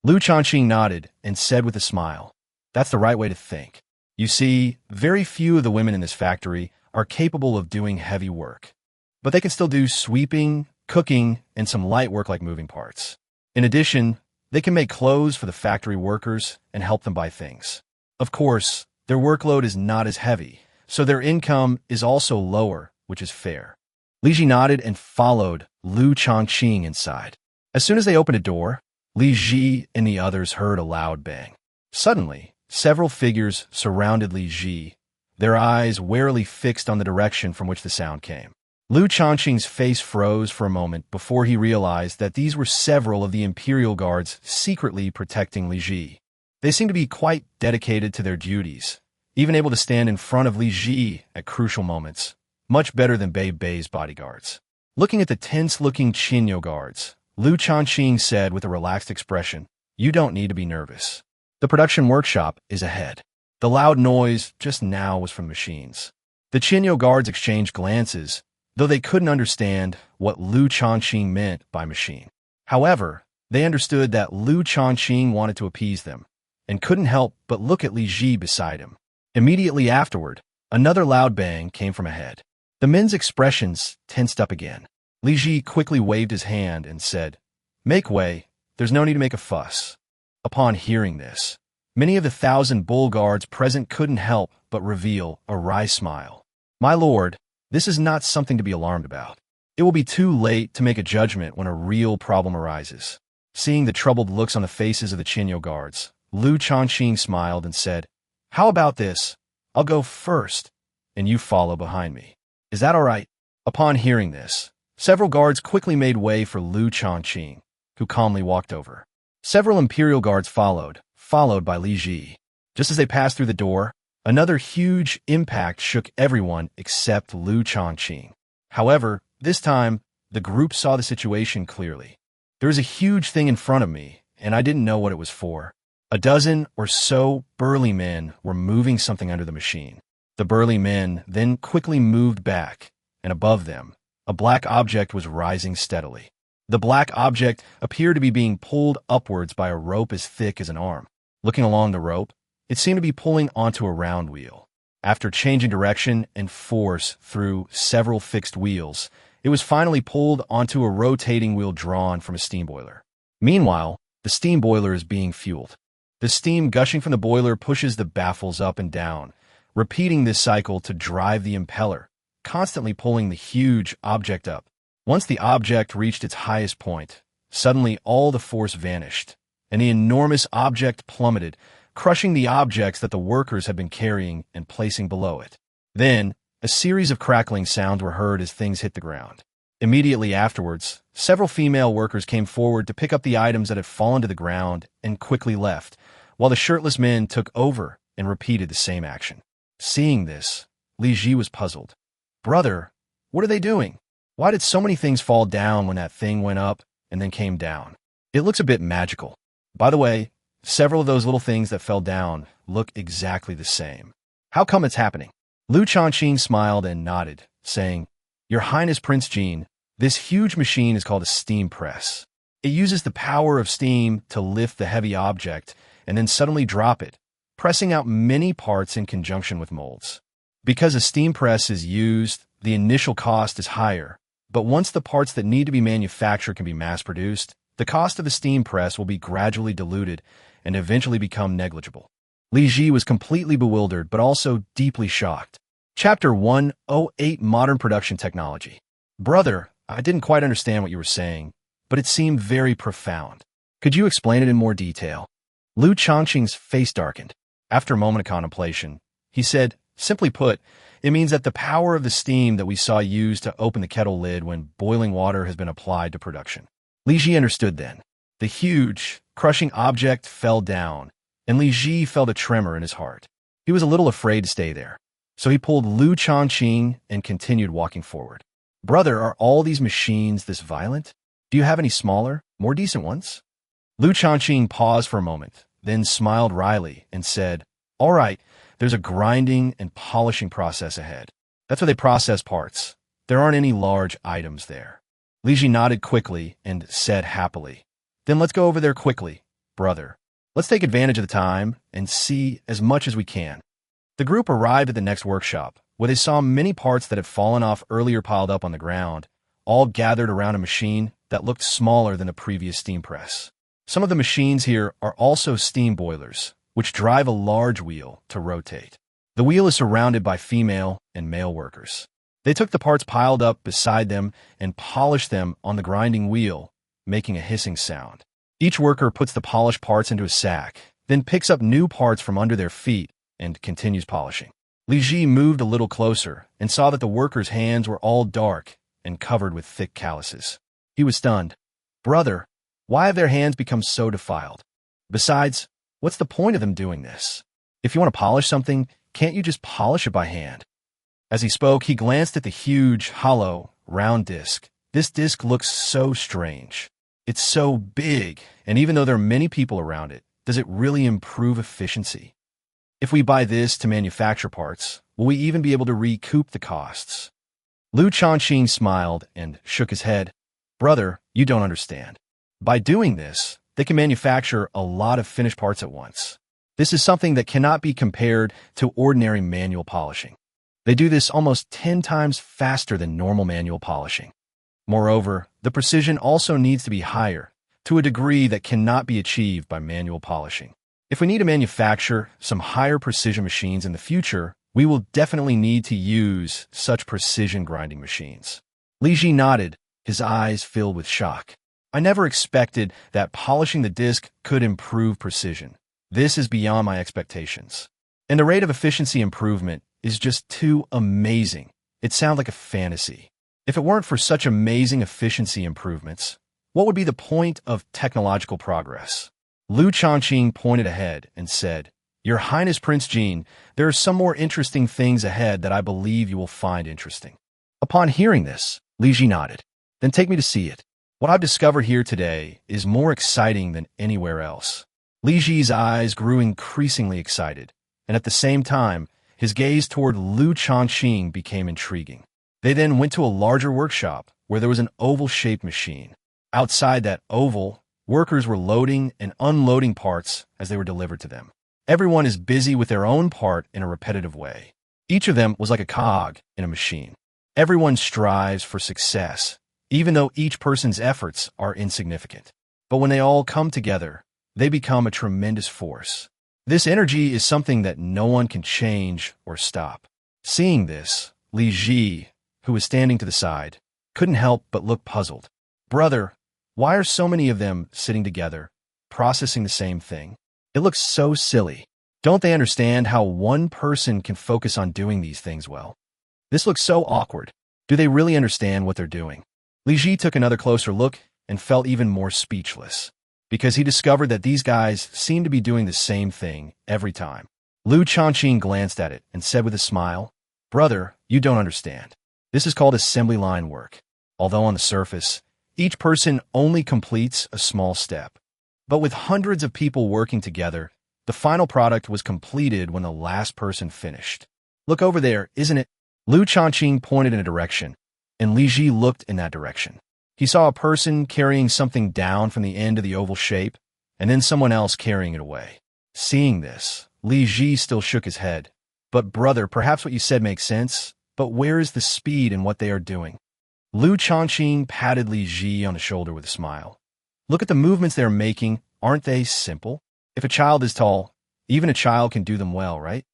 A: Liu Shaoqing nodded and said with a smile, That's the right way to think. You see, very few of the women in this factory are capable of doing heavy work. But they can still do sweeping, cooking, and some light work like moving parts. In addition, they can make clothes for the factory workers and help them buy things. Of course, their workload is not as heavy, so their income is also lower, which is fair. Li Ji nodded and followed Liu Shaoqing inside. As soon as they opened a door, Li Ji and the others heard a loud bang. Suddenly, several figures surrounded Li Ji, their eyes warily fixed on the direction from which the sound came. Liu Shaoqing's face froze for a moment before he realized that these were several of the Imperial Guards secretly protecting Li Ji. They seemed to be quite dedicated to their duties, even able to stand in front of Li Ji at crucial moments, much better than Bei's bodyguards. Looking at the tense-looking Qinyo guards, Liu Shaoqing said with a relaxed expression, "You don't need to be nervous. The production workshop is ahead." The loud noise just now was from machines. The Qinyo guards exchanged glances, though they couldn't understand what Liu Shaoqing meant by machine. However, they understood that Liu Shaoqing wanted to appease them, and couldn't help but look at Li Ji beside him. Immediately afterward, another loud bang came from ahead. The men's expressions tensed up again. Li Ji quickly waved his hand and said, "Make way, there's no need to make a fuss." Upon hearing this, many of the 1,000 bull guards present couldn't help but reveal a wry smile. "My lord, this is not something to be alarmed about. It will be too late to make a judgment when a real problem arises." Seeing the troubled looks on the faces of the Qinyo guards, Liu Shaoqing smiled and said, "How about this? I'll go first, and you follow behind me. Is that all right?" Upon hearing this, several guards quickly made way for Liu Shaoqing, who calmly walked over. Several Imperial guards followed by Li Ji. Just as they passed through the door, another huge impact shook everyone except Liu Shaoqing. However, this time, the group saw the situation clearly. There was a huge thing in front of me, and I didn't know what it was for. A dozen or so burly men were moving something under the machine. The burly men then quickly moved back, and above them, a black object was rising steadily. The black object appeared to be being pulled upwards by a rope as thick as an arm. Looking along the rope, it seemed to be pulling onto a round wheel. After changing direction and force through several fixed wheels, it was finally pulled onto a rotating wheel drawn from a steam boiler. Meanwhile, the steam boiler is being fueled. The steam gushing from the boiler pushes the baffles up and down, repeating this cycle to drive the impeller, constantly pulling the huge object up. Once the object reached its highest point, suddenly all the force vanished, and the enormous object plummeted, crushing the objects that the workers had been carrying and placing below it. Then, a series of crackling sounds were heard as things hit the ground. Immediately afterwards, several female workers came forward to pick up the items that had fallen to the ground and quickly left, while the shirtless men took over and repeated the same action. Seeing this, Li Ji was puzzled. "Brother, what are they doing? Why did so many things fall down when that thing went up and then came down? It looks a bit magical. By the way, several of those little things that fell down look exactly the same. How come it's happening?" Liu Shaoqing smiled and nodded, saying, "Your Highness Prince Jean, this huge machine is called a steam press. It uses the power of steam to lift the heavy object and then suddenly drop it, pressing out many parts in conjunction with molds. Because a steam press is used, the initial cost is higher, but once the parts that need to be manufactured can be mass-produced, the cost of the steam press will be gradually diluted and eventually become negligible." Li Ji was completely bewildered but also deeply shocked. Chapter 108 Modern Production Technology. "Brother, I didn't quite understand what you were saying, but it seemed very profound. Could you explain it in more detail?" Liu Shaoqing's face darkened. After a moment of contemplation, he said, "Simply put, it means that the power of the steam that we saw used to open the kettle lid when boiling water has been applied to production." Li Ji understood then. The huge, crushing object fell down, and Li Ji felt a tremor in his heart. He was a little afraid to stay there, so he pulled Liu Shaoqing and continued walking forward. "Brother, are all these machines this violent? Do you have any smaller, more decent ones?" Liu Shaoqing paused for a moment, then smiled wryly and said, "All right, there's a grinding and polishing process ahead. That's where they process parts. There aren't any large items there." Li Ji nodded quickly and said happily, "Then let's go over there quickly, brother. Let's take advantage of the time and see as much as we can." The group arrived at the next workshop, where they saw many parts that had fallen off earlier piled up on the ground, all gathered around a machine that looked smaller than the previous steam press. Some of the machines here are also steam boilers, which drive a large wheel to rotate. The wheel is surrounded by female and male workers. They took the parts piled up beside them and polished them on the grinding wheel, making a hissing sound. Each worker puts the polished parts into a sack, then picks up new parts from under their feet and continues polishing. Li Ji moved a little closer and saw that the workers' hands were all dark and covered with thick calluses. He was stunned. Brother, why have their hands become so defiled? Besides, what's the point of them doing this? If you want to polish something, can't you just polish it by hand? As he spoke, he glanced at the huge, hollow, round disc. This disc looks so strange. It's so big, and even though there are many people around it, does it really improve efficiency? If we buy this to manufacture parts, will we even be able to recoup the costs? Liu Shaoqing smiled and shook his head. Brother, you don't understand. By doing this, they can manufacture a lot of finished parts at once. This is something that cannot be compared to ordinary manual polishing. They do this almost 10 times faster than normal manual polishing. Moreover, the precision also needs to be higher, to a degree that cannot be achieved by manual polishing. If we need to manufacture some higher precision machines in the future, we will definitely need to use such precision grinding machines. Li Ji nodded, his eyes filled with shock. I never expected that polishing the disc could improve precision. This is beyond my expectations. And the rate of efficiency improvement is just too amazing. It sounds like a fantasy. If it weren't for such amazing efficiency improvements, what would be the point of technological progress? Liu Shaoqing pointed ahead and said, Your Highness Prince Jin, there are some more interesting things ahead that I believe you will find interesting. Upon hearing this, Li Ji nodded. Then take me to see it. What I've discovered here today is more exciting than anywhere else. Li Ji's eyes grew increasingly excited, and at the same time, his gaze toward Liu Shaoqing became intriguing. They then went to a larger workshop where there was an oval-shaped machine. Outside that oval, workers were loading and unloading parts as they were delivered to them. Everyone is busy with their own part in a repetitive way. Each of them was like a cog in a machine. Everyone strives for success, even though each person's efforts are insignificant. But when they all come together, they become a tremendous force. This energy is something that no one can change or stop. Seeing this, Li Ji, who was standing to the side, couldn't help but look puzzled. Brother, why are so many of them sitting together, processing the same thing? It looks so silly. Don't they understand how one person can focus on doing these things well? This looks so awkward. Do they really understand what they're doing? Li Ji took another closer look and felt even more speechless, because he discovered that these guys seemed to be doing the same thing every time. Liu Shaoqing glanced at it and said with a smile, Brother, you don't understand. This is called assembly line work. Although on the surface, each person only completes a small step. But with hundreds of people working together, the final product was completed when the last person finished. Look over there, isn't it? Liu Shaoqing pointed in a direction, and Li Ji looked in that direction. He saw a person carrying something down from the end of the oval shape, and then someone else carrying it away. Seeing this, Li Ji still shook his head. But brother, perhaps what you said makes sense, but where is the speed in what they are doing? Liu Shaoqing patted Li Ji on the shoulder with a smile. Look at the movements they are making, aren't they simple? If a child is tall, even a child can do them well, right?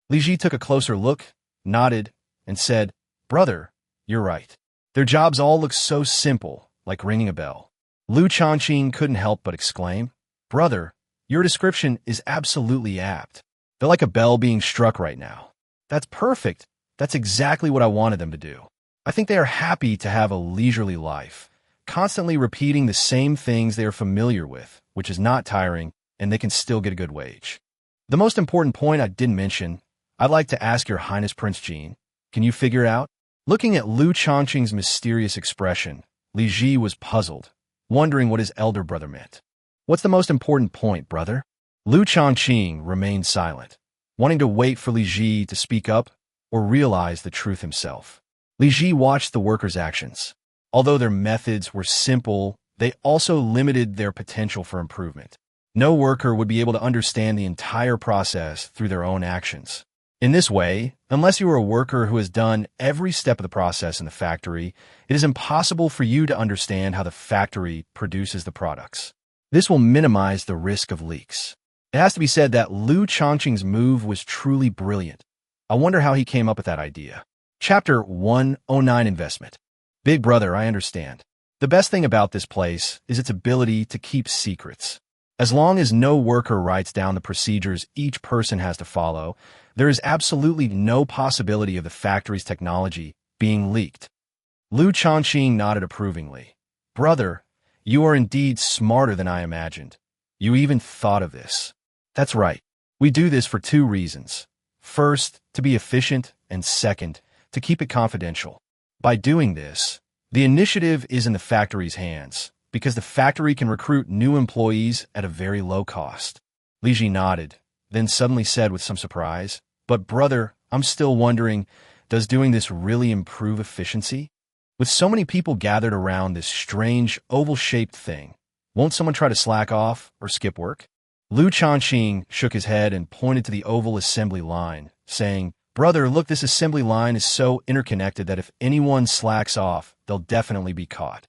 A: Li Ji took a closer look, nodded, and said, Brother, you're right. Their jobs all look so simple, like ringing a bell. Liu Shaoqing couldn't help but exclaim, Brother, your description is absolutely apt. They're like a bell being struck right now. That's perfect. That's exactly what I wanted them to do. I think they are happy to have a leisurely life, constantly repeating the same things they are familiar with, which is not tiring, and they can still get a good wage. The most important point I didn't mention, I'd like to ask Your Highness Prince Jin, can you figure it out? Looking at Liu Shaoqing's mysterious expression, Li Ji was puzzled, wondering what his elder brother meant. What's the most important point, brother? Liu Shaoqing remained silent, wanting to wait for Li Ji to speak up or realize the truth himself. Li Ji watched the workers' actions. Although their methods were simple, they also limited their potential for improvement. No worker would be able to understand the entire process through their own actions. In this way, unless you are a worker who has done every step of the process in the factory, it is impossible for you to understand how the factory produces the products. This will minimize the risk of leaks. It has to be said that Liu Shaoqing's move was truly brilliant. I wonder how he came up with that idea. Chapter 109 Investment. Big brother, I understand. The best thing about this place is its ability to keep secrets. As long as no worker writes down the procedures each person has to follow, there is absolutely no possibility of the factory's technology being leaked. Liu Shaoqing nodded approvingly. Brother, you are indeed smarter than I imagined. You even thought of this. That's right. We do this for two reasons. First, to be efficient, and second, to keep it confidential. By doing this, the initiative is in the factory's hands, because the factory can recruit new employees at a very low cost. Li Ji nodded, then suddenly said with some surprise, But brother, I'm still wondering, does doing this really improve efficiency? With so many people gathered around this strange, oval-shaped thing, won't someone try to slack off or skip work? Liu Shaoqing shook his head and pointed to the oval assembly line, saying, Brother, look, this assembly line is so interconnected that if anyone slacks off, they'll definitely be caught.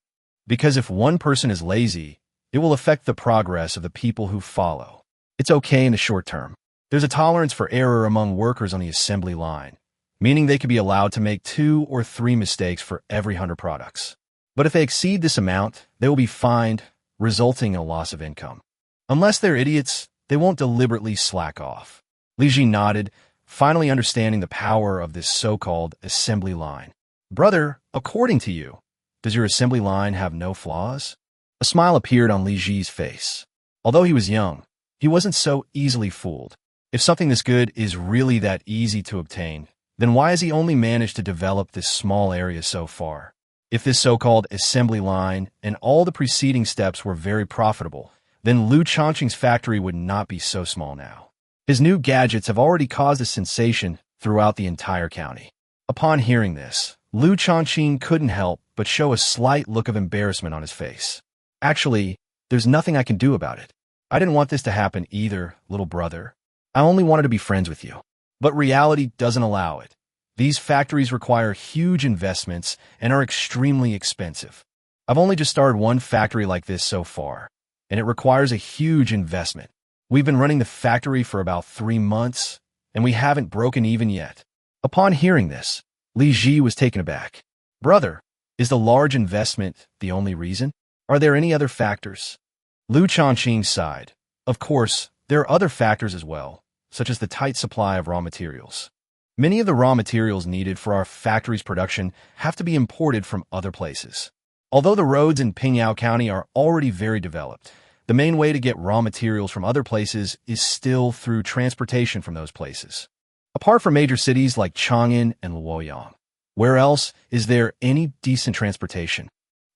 A: Because if one person is lazy, it will affect the progress of the people who follow. It's okay in the short term. There's a tolerance for error among workers on the assembly line, meaning they could be allowed to make 2 or 3 mistakes for every 100 products. But if they exceed this amount, they will be fined, resulting in a loss of income. Unless they're idiots, they won't deliberately slack off. Li Ji nodded, finally understanding the power of this so-called assembly line. Brother, according to you, does your assembly line have no flaws? A smile appeared on Li Ji's face. Although he was young, he wasn't so easily fooled. If something this good is really that easy to obtain, then why has he only managed to develop this small area so far? If this so-called assembly line and all the preceding steps were very profitable, then Liu Shaoqing's factory would not be so small now. His new gadgets have already caused a sensation throughout the entire county. Upon hearing this, Liu Shaoqing couldn't help but show a slight look of embarrassment on his face. Actually, there's nothing I can do about it. I didn't want this to happen either, little brother. I only wanted to be friends with you. But reality doesn't allow it. These factories require huge investments and are extremely expensive. I've only just started one factory like this so far, and it requires a huge investment. We've been running the factory for about 3 months, and we haven't broken even yet. Upon hearing this, Li Ji was taken aback. Brother, is the large investment the only reason? Are there any other factors? Liu Shaoqing sighed. Of course, there are other factors as well, such as the tight supply of raw materials. Many of the raw materials needed for our factory's production have to be imported from other places. Although the roads in Pingyao County are already very developed, the main way to get raw materials from other places is still through transportation from those places. Apart from major cities like Chang'an and Luoyang, where else is there any decent transportation?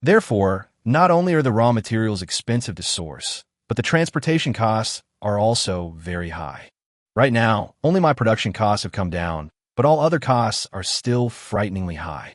A: Therefore, not only are the raw materials expensive to source, but the transportation costs are also very high. Right now, only my production costs have come down, but all other costs are still frighteningly high.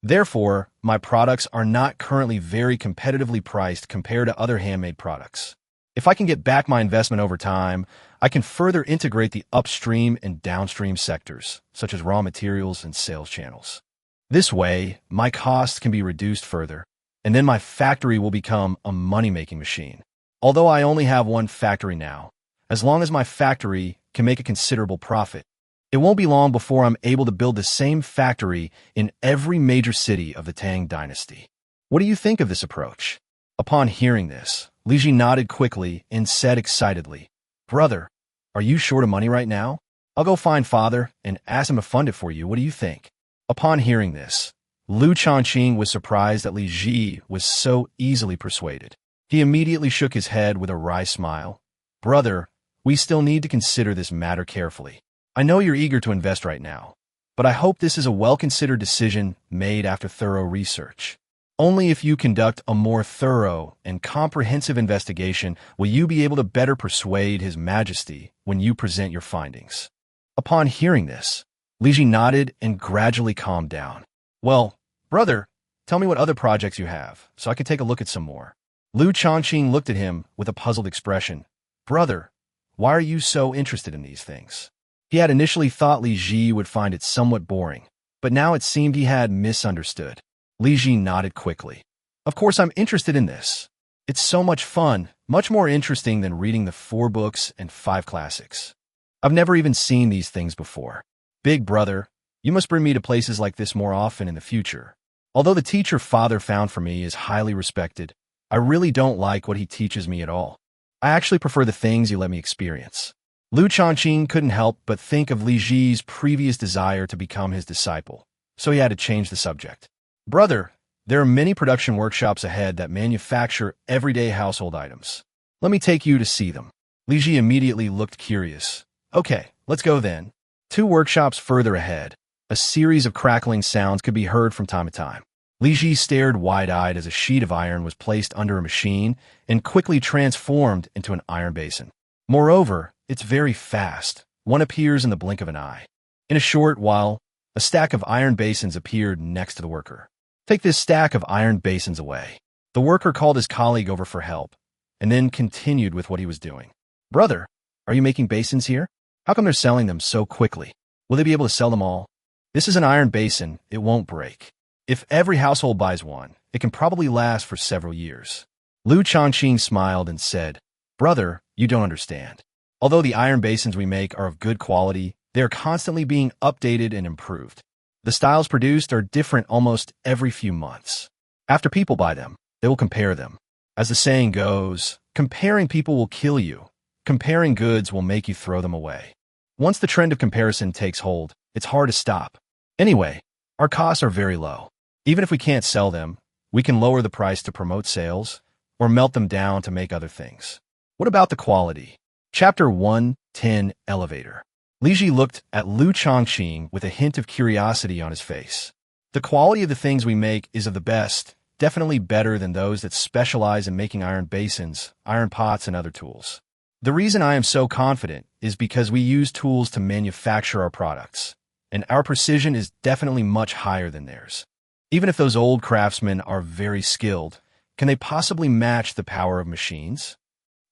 A: Therefore, my products are not currently very competitively priced compared to other handmade products. If I can get back my investment over time, I can further integrate the upstream and downstream sectors, such as raw materials and sales channels. This way, my costs can be reduced further, and then my factory will become a money-making machine. Although I only have one factory now, as long as my factory can make a considerable profit, it won't be long before I'm able to build the same factory in every major city of the Tang Dynasty. What do you think of this approach? Upon hearing this, Li Ji nodded quickly and said excitedly, Brother, are you short of money right now? I'll go find father and ask him to fund it for you. What do you think? Upon hearing this, Liu Shaoqing was surprised that Li Ji was so easily persuaded. He immediately shook his head with a wry smile. Brother, we still need to consider this matter carefully. I know you're eager to invest right now, but I hope this is a well-considered decision made after thorough research. Only if you conduct a more thorough and comprehensive investigation will you be able to better persuade His Majesty when you present your findings. Upon hearing this, Li Ji nodded and gradually calmed down. Well, brother, tell me what other projects you have, so I can take a look at some more. Liu Shaoqing looked at him with a puzzled expression. Brother, why are you so interested in these things? He had initially thought Li Ji would find it somewhat boring, but now it seemed he had misunderstood. Li Ji nodded quickly. Of course I'm interested in this. It's so much fun, much more interesting than reading the 4 books and 5 classics. I've never even seen these things before. Big brother, you must bring me to places like this more often in the future. Although the teacher father found for me is highly respected, I really don't like what he teaches me at all. I actually prefer the things you let me experience. Liu Shaoqing couldn't help but think of Li Ji's previous desire to become his disciple, so he had to change the subject. Brother, there are many production workshops ahead that manufacture everyday household items. Let me take you to see them. Li Ji immediately looked curious. Okay, let's go then. 2 workshops further ahead, a series of crackling sounds could be heard from time to time. Li Ji stared wide-eyed as a sheet of iron was placed under a machine and quickly transformed into an iron basin. Moreover, it's very fast. One appears in the blink of an eye. In a short while, a stack of iron basins appeared next to the worker. Take this stack of iron basins away. The worker called his colleague over for help, and then continued with what he was doing. Brother, are you making basins here? How come they're selling them so quickly? Will they be able to sell them all? This is an iron basin, it won't break. If every household buys one, it can probably last for several years. Liu Shaoqing smiled and said, Brother, you don't understand. Although the iron basins we make are of good quality, they are constantly being updated and improved. The styles produced are different almost every few months. After people buy them, they will compare them. As the saying goes, comparing people will kill you. Comparing goods will make you throw them away. Once the trend of comparison takes hold, it's hard to stop. Anyway, our costs are very low. Even if we can't sell them, we can lower the price to promote sales or melt them down to make other things. What about the quality? Chapter 1:10 Elevator. Li Ji looked at Liu Shaoqing with a hint of curiosity on his face. The quality of the things we make is of the best, definitely better than those that specialize in making iron basins, iron pots, and other tools. The reason I am so confident is because we use tools to manufacture our products, and our precision is definitely much higher than theirs. Even if those old craftsmen are very skilled, can they possibly match the power of machines?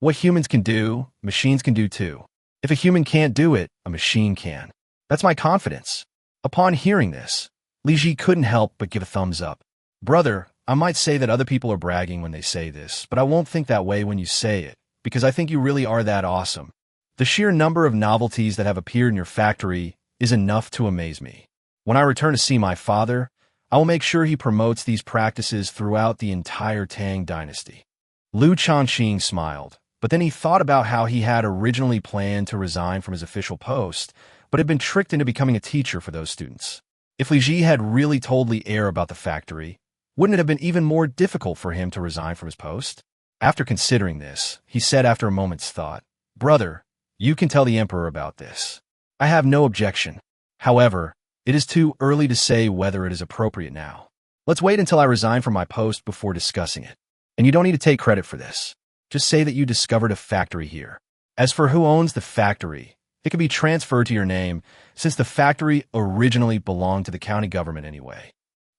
A: What humans can do, machines can do too. If a human can't do it, a machine can. That's my confidence. Upon hearing this, Li Ji couldn't help but give a thumbs up. Brother, I might say that other people are bragging when they say this, but I won't think that way when you say it, because I think you really are that awesome. The sheer number of novelties that have appeared in your factory is enough to amaze me. When I return to see my father, I will make sure he promotes these practices throughout the entire Tang Dynasty. Liu Shaoqing smiled, but then he thought about how he had originally planned to resign from his official post, but had been tricked into becoming a teacher for those students. If Li Ji had really told the heir about the factory, wouldn't it have been even more difficult for him to resign from his post? After considering this, he said after a moment's thought, Brother, you can tell the Emperor about this. I have no objection. However, it is too early to say whether it is appropriate now. Let's wait until I resign from my post before discussing it. And you don't need to take credit for this. Just say that you discovered a factory here. As for who owns the factory, it can be transferred to your name since the factory originally belonged to the county government anyway.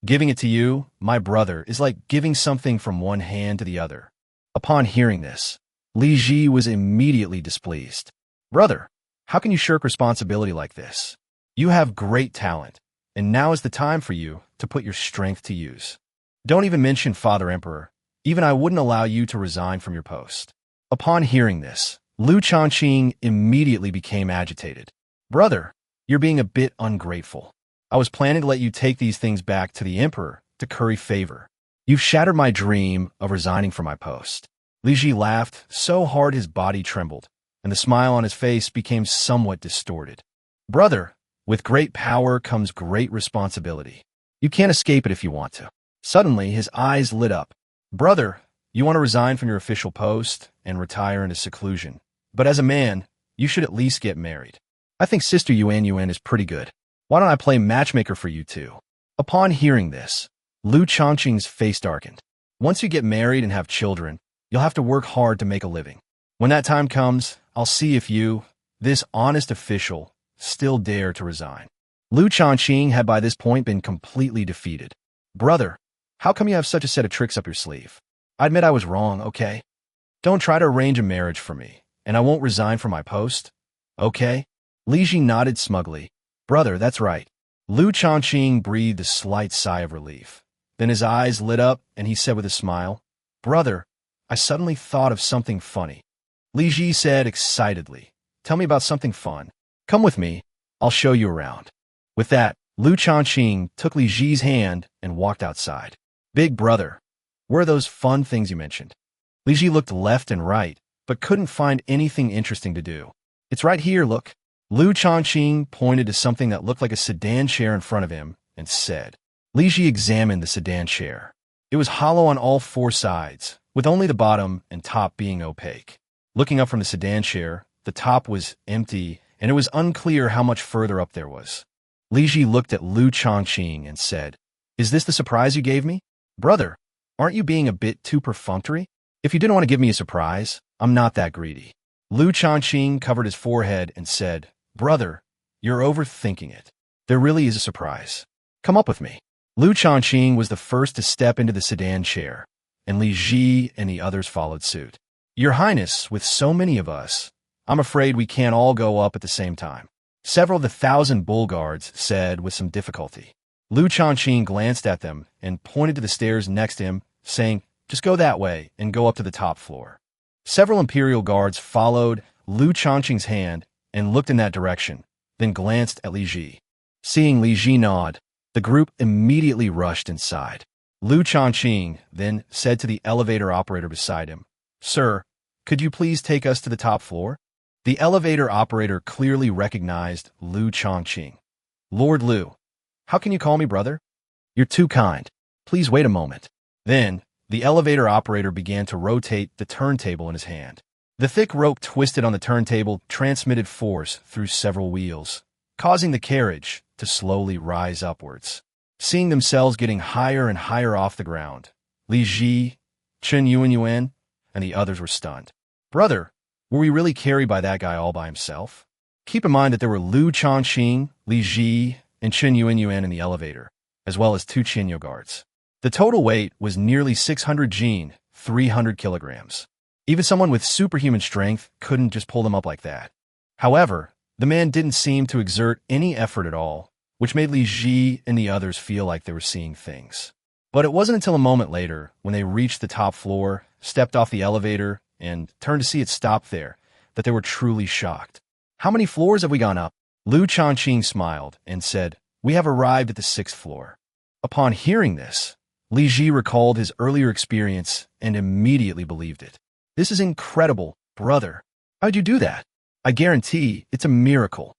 A: Giving it to you, my brother, is like giving something from one hand to the other. Upon hearing this, Li Ji was immediately displeased. Brother, how can you shirk responsibility like this? You have great talent, and now is the time for you to put your strength to use. Don't even mention Father Emperor. Even I wouldn't allow you to resign from your post. Upon hearing this, Liu Shaoqing immediately became agitated. Brother, you're being a bit ungrateful. I was planning to let you take these things back to the Emperor to curry favor. You've shattered my dream of resigning from my post. Li Ji laughed so hard his body trembled, and the smile on his face became somewhat distorted. Brother, with great power comes great responsibility. You can't escape it if you want to. Suddenly, his eyes lit up. Brother, you want to resign from your official post and retire into seclusion. But as a man, you should at least get married. I think Sister Yuan is pretty good. Why don't I play matchmaker for you two? Upon hearing this, Liu Shaoqing's face darkened. Once you get married and have children, you'll have to work hard to make a living. When that time comes, I'll see if you, this honest official, still dare to resign. Liu Shaoqing had by this point been completely defeated. Brother, how come you have such a set of tricks up your sleeve? I admit I was wrong, okay? Don't try to arrange a marriage for me, and I won't resign from my post, okay? Li Ji nodded smugly. Brother, that's right. Liu Shaoqing breathed a slight sigh of relief. Then his eyes lit up, and he said with a smile, Brother, I suddenly thought of something funny. Li Ji said excitedly, Tell me about something fun. Come with me. I'll show you around. With that, Liu Shaoqing took Li Ji's hand and walked outside. Big brother, where are those fun things you mentioned? Li Ji looked left and right, but couldn't find anything interesting to do. It's right here, look. Liu Shaoqing pointed to something that looked like a sedan chair in front of him and said. Li Ji examined the sedan chair. It was hollow on all four sides, with only the bottom and top being opaque. Looking up from the sedan chair, the top was empty, and it was unclear how much further up there was. Li Ji looked at Liu Shaoqing and said, Is this the surprise you gave me? Brother, aren't you being a bit too perfunctory? If you didn't want to give me a surprise, I'm not that greedy. Liu Shaoqing covered his forehead and said, Brother, you're overthinking it. There really is a surprise. Come up with me. Liu Shaoqing was the first to step into the sedan chair, and Li Ji and the others followed suit. Your Highness, with so many of us, I'm afraid we can't all go up at the same time. Several of the 1,000 bull guards said with some difficulty. Liu Shaoqing glanced at them and pointed to the stairs next to him, saying, Just go that way and go up to the top floor. Several imperial guards followed Liu Shaoqing's hand and looked in that direction, then glanced at Li Ji. Seeing Li Ji nod, the group immediately rushed inside. Liu Shaoqing then said to the elevator operator beside him, Sir, could you please take us to the top floor? The elevator operator clearly recognized Liu Shaoqing. Lord Liu, how can you call me brother? You're too kind. Please wait a moment. Then, the elevator operator began to rotate the turntable in his hand. The thick rope twisted on the turntable transmitted force through several wheels, causing the carriage to slowly rise upwards. Seeing themselves getting higher and higher off the ground, Li Ji, Chen Yuanyuan, and the others were stunned. Brother, were we really carried by that guy all by himself? Keep in mind that there were Liu Shaoqing, Li Ji, and Chen Yuanyuan in the elevator, as well as 2 Qinyo guards. The total weight was nearly 600 jin, 300 kilograms. Even someone with superhuman strength couldn't just pull them up like that. However, the man didn't seem to exert any effort at all, which made Li Ji and the others feel like they were seeing things. But it wasn't until a moment later, when they reached the top floor, stepped off the elevator, and turned to see it stop there, that they were truly shocked. How many floors have we gone up? Liu Shaoqing smiled and said, We have arrived at the 6th floor. Upon hearing this, Li Ji recalled his earlier experience and immediately believed it. This is incredible, brother. How'd you do that? I guarantee it's a miracle.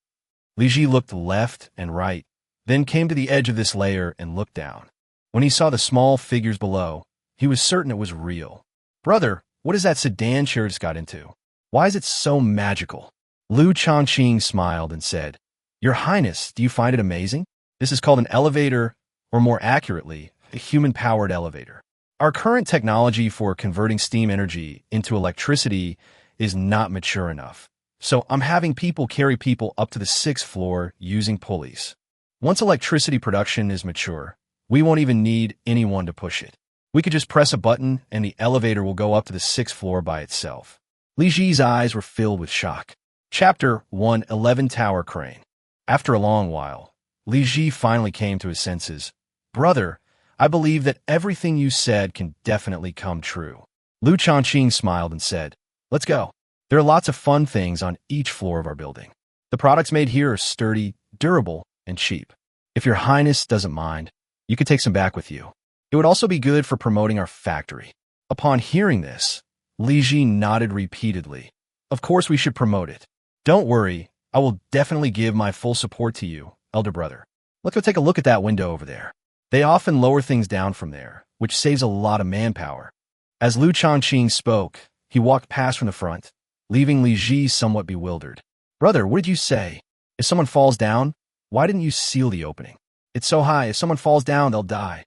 A: Li Ji looked left and right, then came to the edge of this layer and looked down. When he saw the small figures below, he was certain it was real. Brother, what is that sedan chair just got into? Why is it so magical? Liu Shaoqing smiled and said, Your Highness, do you find it amazing? This is called an elevator, or more accurately, a human-powered elevator. Our current technology for converting steam energy into electricity is not mature enough. So I'm having people carry people up to the 6th floor using pulleys. Once electricity production is mature, we won't even need anyone to push it. We could just press a button and the elevator will go up to the 6th floor by itself. Li Ji's eyes were filled with shock. Chapter 1:11 Tower Crane. After a long while, Li Ji finally came to his senses. Brother, I believe that everything you said can definitely come true. Liu Shaoqing smiled and said, Let's go. There are lots of fun things on each floor of our building. The products made here are sturdy, durable, and cheap. If your Highness doesn't mind, you could take some back with you. It would also be good for promoting our factory. Upon hearing this, Li Ji nodded repeatedly. Of course we should promote it. Don't worry, I will definitely give my full support to you, elder brother. Let's go take a look at that window over there. They often lower things down from there, which saves a lot of manpower. As Liu Shaoqing spoke, he walked past from the front, leaving Li Ji somewhat bewildered. Brother, what did you say? If someone falls down, why didn't you seal the opening? It's so high, if someone falls down, they'll die.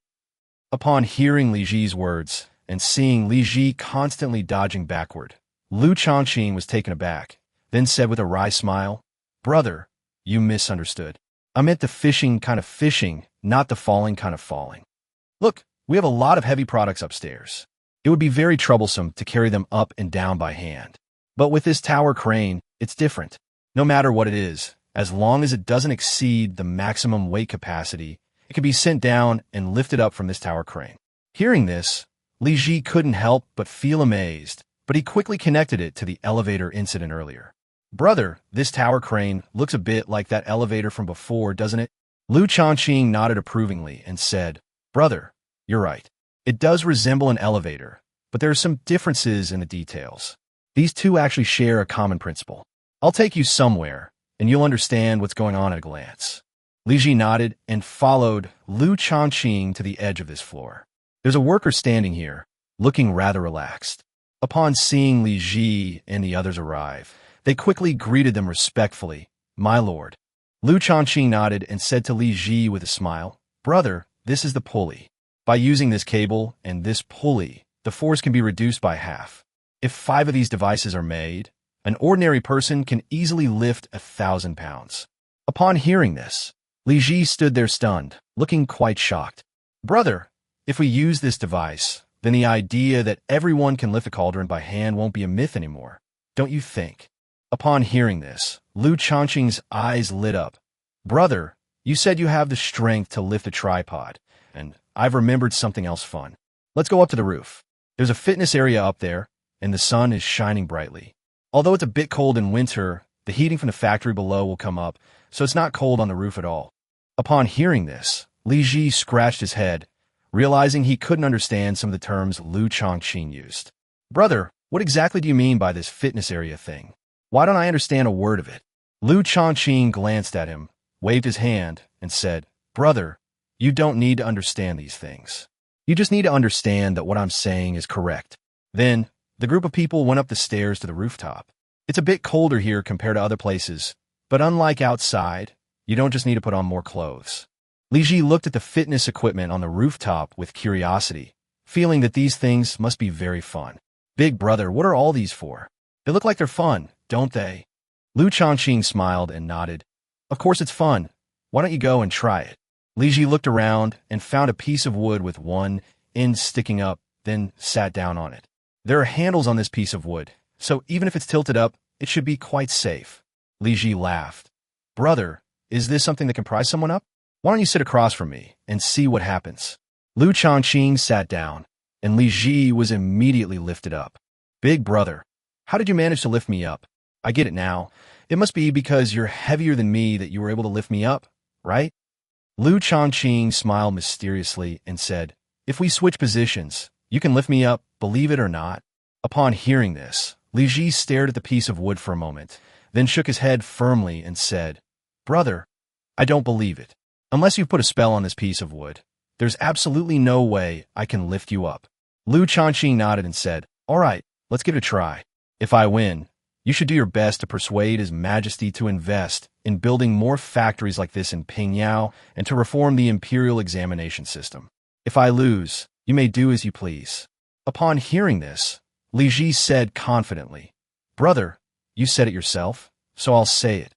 A: Upon hearing Li Ji's words, and seeing Li Ji constantly dodging backward, Liu Shaoqing was taken aback, then said with a wry smile, Brother, you misunderstood. I meant the fishing kind of fishing, not the falling kind of falling. Look, we have a lot of heavy products upstairs. It would be very troublesome to carry them up and down by hand. But with this tower crane, it's different. No matter what it is, As long as it doesn't exceed the maximum weight capacity, it can be sent down and lifted up from this tower crane. Hearing this, Li Ji couldn't help but feel amazed, but he quickly connected it to the elevator incident earlier. Brother, this tower crane looks a bit like that elevator from before, doesn't it? Liu Shaoqing nodded approvingly and said, Brother, you're right. It does resemble an elevator, but there are some differences in the details. These two actually share a common principle. I'll take you somewhere, and you'll understand what's going on at a glance. Li Ji nodded and followed Liu Shaoqing to the edge of this floor. There's a worker standing here, looking rather relaxed. Upon seeing Li Ji and the others arrive, they quickly greeted them respectfully, My lord. Liu Shaoqing nodded and said to Li Ji with a smile, Brother, this is the pulley. By using this cable and this pulley, the force can be reduced by half. If 5 of these devices are made, an ordinary person can easily lift 1,000 pounds. Upon hearing this, Li Ji stood there stunned, looking quite shocked. Brother, if we use this device, then the idea that everyone can lift a cauldron by hand won't be a myth anymore, don't you think? Upon hearing this, Liu Shaoqing's eyes lit up. Brother, you said you have the strength to lift a tripod, and I've remembered something else fun. Let's go up to the roof. There's a fitness area up there, and the sun is shining brightly. Although it's a bit cold in winter, the heating from the factory below will come up, so it's not cold on the roof at all. Upon hearing this, Li Ji scratched his head, realizing he couldn't understand some of the terms Liu Shaoqing used. Brother, what exactly do you mean by this fitness area thing? Why don't I understand a word of it? Liu Shaoqing glanced at him, waved his hand, and said, Brother, you don't need to understand these things. You just need to understand that what I'm saying is correct. Then, the group of people went up the stairs to the rooftop. It's a bit colder here compared to other places, but unlike outside, you don't just need to put on more clothes. Li Ji looked at the fitness equipment on the rooftop with curiosity, feeling that these things must be very fun. Big brother, what are all these for? They look like they're fun, don't they? Liu Shaoqing smiled and nodded. Of course it's fun. Why don't you go and try it? Li Ji looked around and found a piece of wood with one end sticking up, then sat down on it. There are handles on this piece of wood, so even if it's tilted up, it should be quite safe. Li Ji laughed. Brother, is this something that can pry someone up? Why don't you sit across from me and see what happens? Liu Shaoqing sat down, and Li Ji was immediately lifted up. Big brother, how did you manage to lift me up? I get it now. It must be because you're heavier than me that you were able to lift me up, right? Liu Shaoqing smiled mysteriously and said, If we switch positions, you can lift me up, believe it or not. Upon hearing this, Li Ji stared at the piece of wood for a moment, then shook his head firmly and said, Brother, I don't believe it. Unless you've put a spell on this piece of wood, there's absolutely no way I can lift you up. Liu Shaoqing nodded and said, All right, let's give it a try. If I win, you should do your best to persuade His Majesty to invest in building more factories like this in Pingyao and to reform the imperial examination system. If I lose, you may do as you please. Upon hearing this, Li Ji said confidently, Brother, you said it yourself, so I'll say it.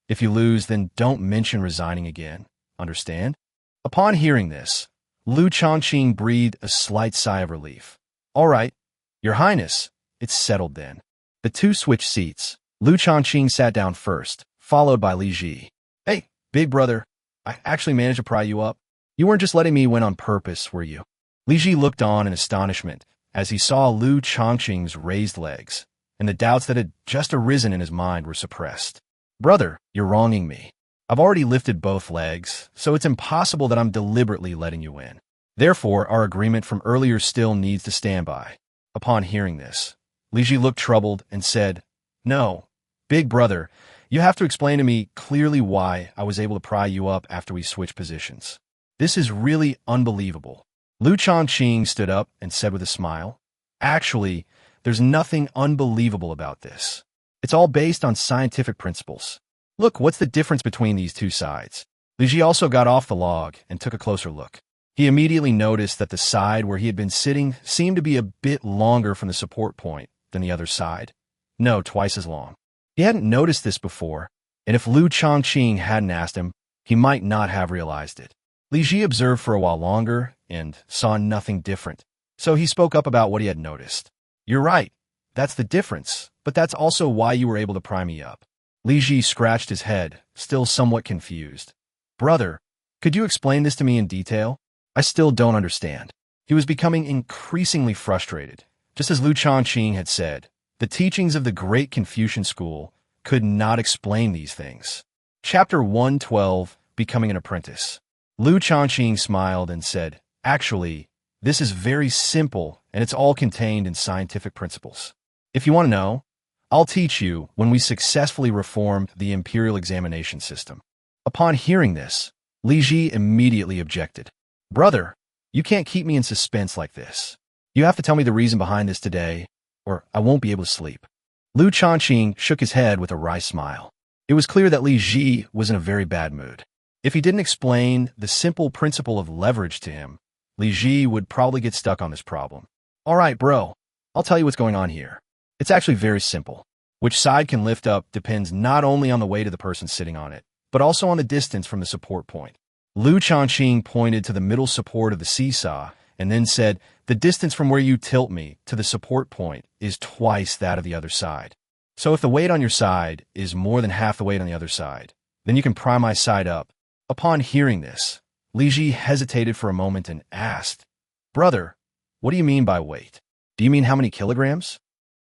A: If you lose, then don't mention resigning again. Understand? Upon hearing this, Liu Shaoqing breathed a slight sigh of relief. All right, Your Highness, it's settled then. The two switched seats. Liu Shaoqing sat down first, followed by Li Ji. Hey, big brother, I actually managed to pry you up. You weren't just letting me win on purpose, were you? Li Ji looked on in astonishment as he saw Liu Shaoqing's raised legs, and the doubts that had just arisen in his mind were suppressed. Brother, you're wronging me. I've already lifted both legs, so it's impossible that I'm deliberately letting you win. Therefore, our agreement from earlier still needs to stand by. Upon hearing this, Li Ji looked troubled and said, No, big brother, you have to explain to me clearly why I was able to pry you up after we switched positions. This is really unbelievable. Liu Shaoqing stood up and said with a smile, Actually, there's nothing unbelievable about this. It's all based on scientific principles. Look, what's the difference between these two sides? Li Ji also got off the log and took a closer look. He immediately noticed that the side where he had been sitting seemed to be a bit longer from the support point than the other side. No, twice as long. He hadn't noticed this before, and if Liu Shaoqing hadn't asked him, he might not have realized it. Li Ji observed for a while longer and saw nothing different, so he spoke up about what he had noticed. You're right. That's the difference, but that's also why you were able to pry me up. Li Ji scratched his head, still somewhat confused. Brother, could you explain this to me in detail? I still don't understand. He was becoming increasingly frustrated. Just as Liu Shaoqing had said, the teachings of the great Confucian school could not explain these things. Chapter 112, Becoming an Apprentice. Liu Shaoqing smiled and said, actually, this is very simple and it's all contained in scientific principles. If you want to know, I'll teach you when we successfully reformed the imperial examination system. Upon hearing this, Li Ji immediately objected. Brother, you can't keep me in suspense like this. You have to tell me the reason behind this today, or I won't be able to sleep. Liu Shaoqing shook his head with a wry smile. It was clear that Li Ji was in a very bad mood. If he didn't explain the simple principle of leverage to him, Li Ji would probably get stuck on this problem. All right, bro, I'll tell you what's going on here. It's actually very simple. Which side can lift up depends not only on the weight of the person sitting on it, but also on the distance from the support point. Liu Shaoqing pointed to the middle support of the seesaw and then said, the distance from where you tilt me to the support point is twice that of the other side. So if the weight on your side is more than half the weight on the other side, then you can pry my side up. Upon hearing this, Li Ji hesitated for a moment and asked, Brother, what do you mean by weight? Do you mean how many kilograms?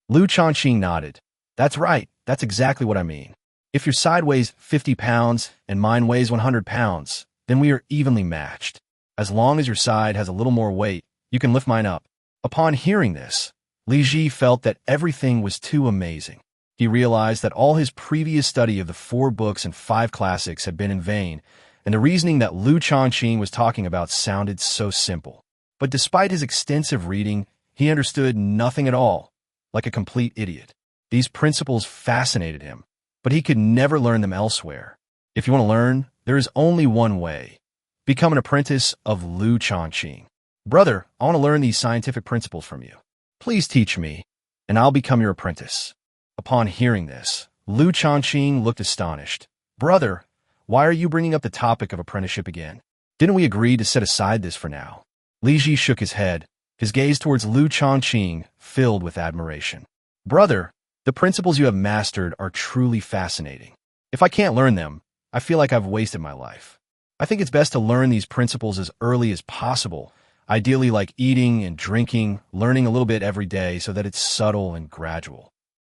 A: Liu Shaoqing nodded. That's right, that's exactly what I mean. If your side weighs 50 pounds and mine weighs 100 pounds, then we are evenly matched. As long as your side has a little more weight, you can lift mine up. Upon hearing this, Li Ji felt that everything was too amazing. He realized that all his previous study of the 4 books and 5 classics had been in vain, and the reasoning that Liu Shaoqing was talking about sounded so simple. But despite his extensive reading, he understood nothing at all, like a complete idiot. These principles fascinated him, but he could never learn them elsewhere. If you want to learn, there is only one way. Become an apprentice of Liu Shaoqing. Brother, I want to learn these scientific principles from you. Please teach me, and I'll become your apprentice. Upon hearing this, Liu Shaoqing looked astonished. Brother, why are you bringing up the topic of apprenticeship again? Didn't we agree to set aside this for now? Li Ji shook his head, his gaze towards Liu Shaoqing filled with admiration. Brother, the principles you have mastered are truly fascinating. If I can't learn them, I feel like I've wasted my life. I think it's best to learn these principles as early as possible, ideally like eating and drinking, learning a little bit every day so that it's subtle and gradual.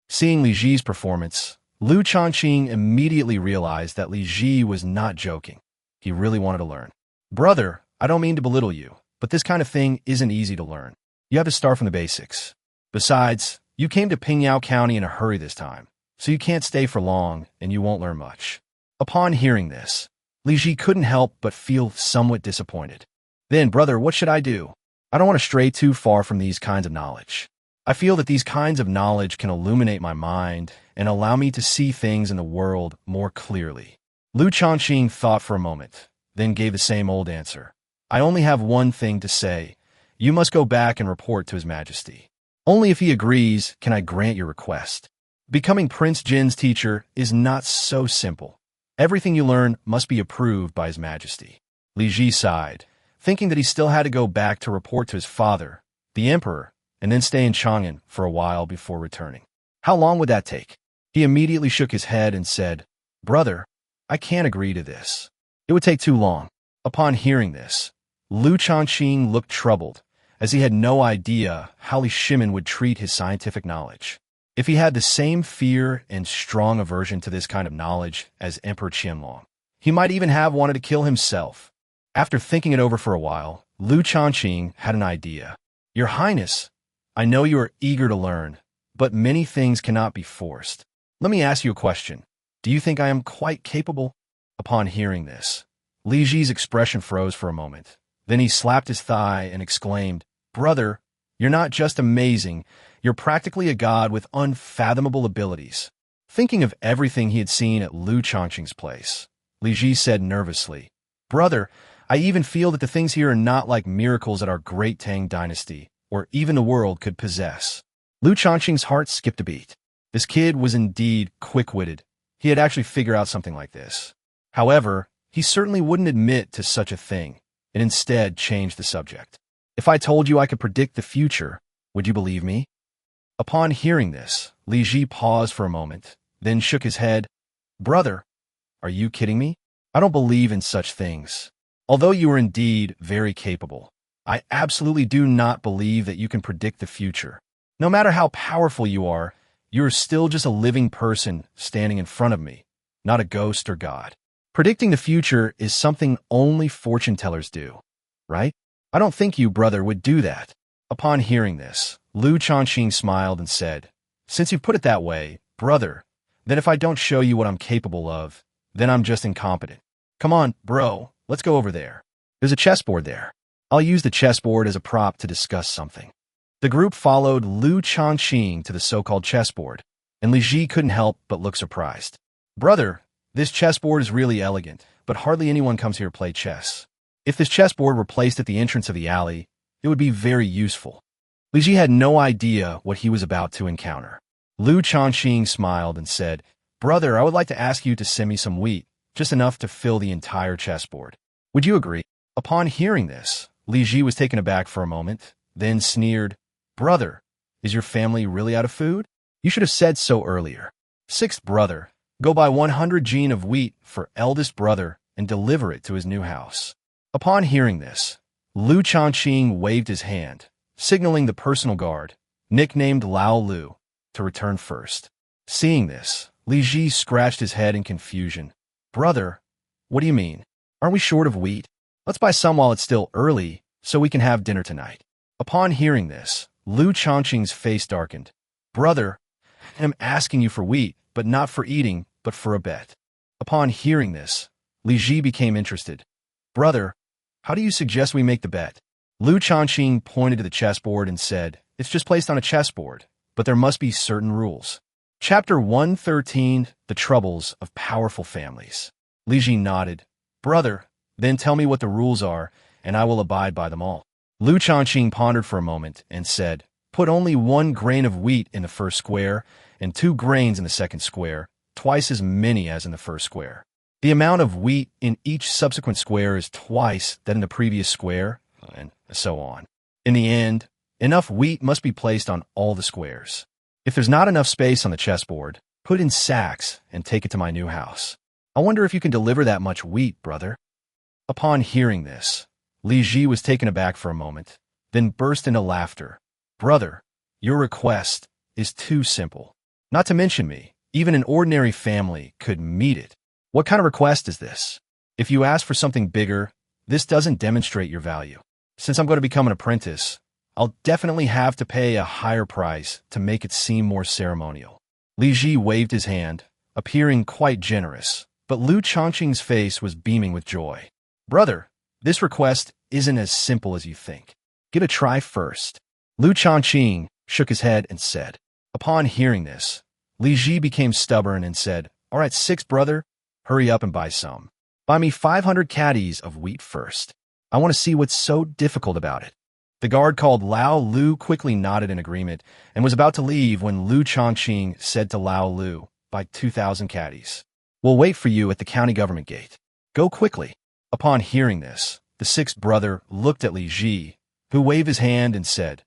A: Seeing Li Ji's performance, Liu Shaoqing immediately realized that Li Ji was not joking. He really wanted to learn. Brother, I don't mean to belittle you, but this kind of thing isn't easy to learn. You have to start from the basics. Besides, you came to Pingyao County in a hurry this time, so you can't stay for long and you won't learn much. Upon hearing this, Li Ji couldn't help but feel somewhat disappointed. Then, brother, what should I do? I don't want to stray too far from these kinds of knowledge. I feel that these kinds of knowledge can illuminate my mind and allow me to see things in the world more clearly. Liu Shaoqing thought for a moment, then gave the same old answer. I only have one thing to say. You must go back and report to His Majesty. Only if he agrees can I grant your request. Becoming Prince Jin's teacher is not so simple. Everything you learn must be approved by His Majesty. Li Ji sighed, thinking that he still had to go back to report to his father, the Emperor, and then stay in Chang'an for a while before returning. How long would that take? He immediately shook his head and said, Brother, I can't agree to this. It would take too long. Upon hearing this, Liu Shaoqing looked troubled, as he had no idea how Shimin would treat his scientific knowledge. If he had the same fear and strong aversion to this kind of knowledge as Emperor Qianlong, he might even have wanted to kill himself. After thinking it over for a while, Liu Shaoqing had an idea. Your Highness, I know you are eager to learn, but many things cannot be forced. Let me ask you a question. Do you think I am quite capable? Upon hearing this, Li Ji's expression froze for a moment. Then he slapped his thigh and exclaimed, Brother, you're not just amazing, you're practically a god with unfathomable abilities. Thinking of everything he had seen at Liu Shaoqing's place, Li Ji said nervously, Brother, I even feel that the things here are not like miracles that our great Tang Dynasty, or even the world, could possess. Liu Shaoqing's heart skipped a beat. This kid was indeed quick-witted. He had actually figured out something like this. However, he certainly wouldn't admit to such a thing, and instead changed the subject. If I told you I could predict the future, would you believe me? Upon hearing this, Li Ji paused for a moment, then shook his head. Brother, are you kidding me? I don't believe in such things. Although you are indeed very capable, I absolutely do not believe that you can predict the future. No matter how powerful you are still just a living person standing in front of me, not a ghost or God. Predicting the future is something only fortune tellers do, right? I don't think you, brother, would do that. Upon hearing this, Liu Shaoqing smiled and said, Since you've put it that way, brother, then if I don't show you what I'm capable of, then I'm just incompetent. Come on, bro, let's go over there. There's a chessboard there. I'll use the chessboard as a prop to discuss something. The group followed Liu Shaoqing to the so-called chessboard, and Li Ji couldn't help but look surprised. Brother, this chessboard is really elegant, but hardly anyone comes here to play chess. If this chessboard were placed at the entrance of the alley, it would be very useful. Li Ji had no idea what he was about to encounter. Liu Shaoqing smiled and said, Brother, I would like to ask you to send me some wheat, just enough to fill the entire chessboard. Would you agree? Upon hearing this, Li Ji was taken aback for a moment, then sneered, Brother, is your family really out of food? You should have said so earlier. Sixth brother, go buy 100 jin of wheat for eldest brother and deliver it to his new house. Upon hearing this, Liu Shaoqing waved his hand, signaling the personal guard, nicknamed Lao Lu, to return first. Seeing this, Li Ji scratched his head in confusion. Brother, what do you mean? Aren't we short of wheat? Let's buy some while it's still early, so we can have dinner tonight. Upon hearing this, Liu Shaoqing's face darkened. Brother, I'm asking you for wheat, but not for eating, but for a bet. Upon hearing this, Li Ji became interested. Brother, how do you suggest we make the bet? Liu Shaoqing pointed to the chessboard and said, It's just placed on a chessboard, but there must be certain rules. Chapter 113, The Troubles of Powerful Families. Li Ji nodded. Brother, then tell me what the rules are, and I will abide by them all. Liu Shaoqing pondered for a moment and said, Put only 1 grain of wheat in the first square and 2 grains in the second square, twice as many as in the first square. The amount of wheat in each subsequent square is twice that in the previous square, and so on. In the end, enough wheat must be placed on all the squares. If there's not enough space on the chessboard, put in sacks and take it to my new house. I wonder if you can deliver that much wheat, brother. Upon hearing this, Li Ji was taken aback for a moment, then burst into laughter. Brother, your request is too simple. Not to mention me, even an ordinary family could meet it. What kind of request is this? If you ask for something bigger, this doesn't demonstrate your value. Since I'm going to become an apprentice, I'll definitely have to pay a higher price to make it seem more ceremonial. Li Ji waved his hand, appearing quite generous, but Liu Shaoqing's face was beaming with joy. Brother, this request isn't as simple as you think. Give it a try first. Liu Shaoqing shook his head and said. Upon hearing this, Li Ji became stubborn and said, All right, 6th brother, hurry up and buy some. Buy me 500 caddies of wheat first. I want to see what's so difficult about it. The guard called Lao Lu quickly nodded in agreement and was about to leave when Liu Shaoqing said to Lao Lu, Buy 2,000 caddies. We'll wait for you at the county government gate. Go quickly. Upon hearing this, the 6th brother looked at Li Ji, who waved his hand and said,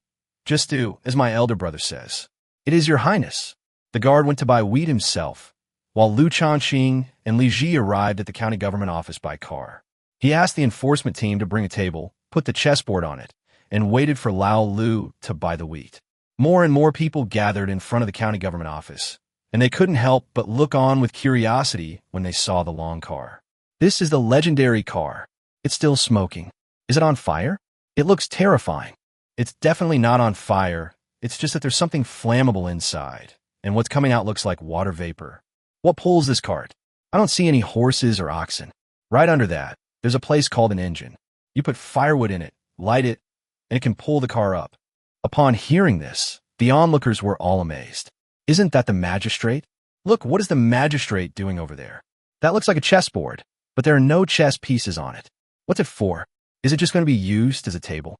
A: Just do as my elder brother says. It is your highness. The guard went to buy wheat himself, while Liu Shaoqing and Li Ji arrived at the county government office by car. He asked the enforcement team to bring a table, put the chessboard on it, and waited for Lao Lu to buy the wheat. More and more people gathered in front of the county government office, and they couldn't help but look on with curiosity when they saw the long car. This is the legendary car. It's still smoking. Is it on fire? It looks terrifying. It's definitely not on fire. It's just that there's something flammable inside, and what's coming out looks like water vapor. What pulls this cart? I don't see any horses or oxen. Right under that, there's a place called an engine. You put firewood in it, light it, and it can pull the car up. Upon hearing this, the onlookers were all amazed. Isn't that the magistrate? Look, what is the magistrate doing over there? That looks like a chessboard, but there are no chess pieces on it. What's it for? Is it just going to be used as a table?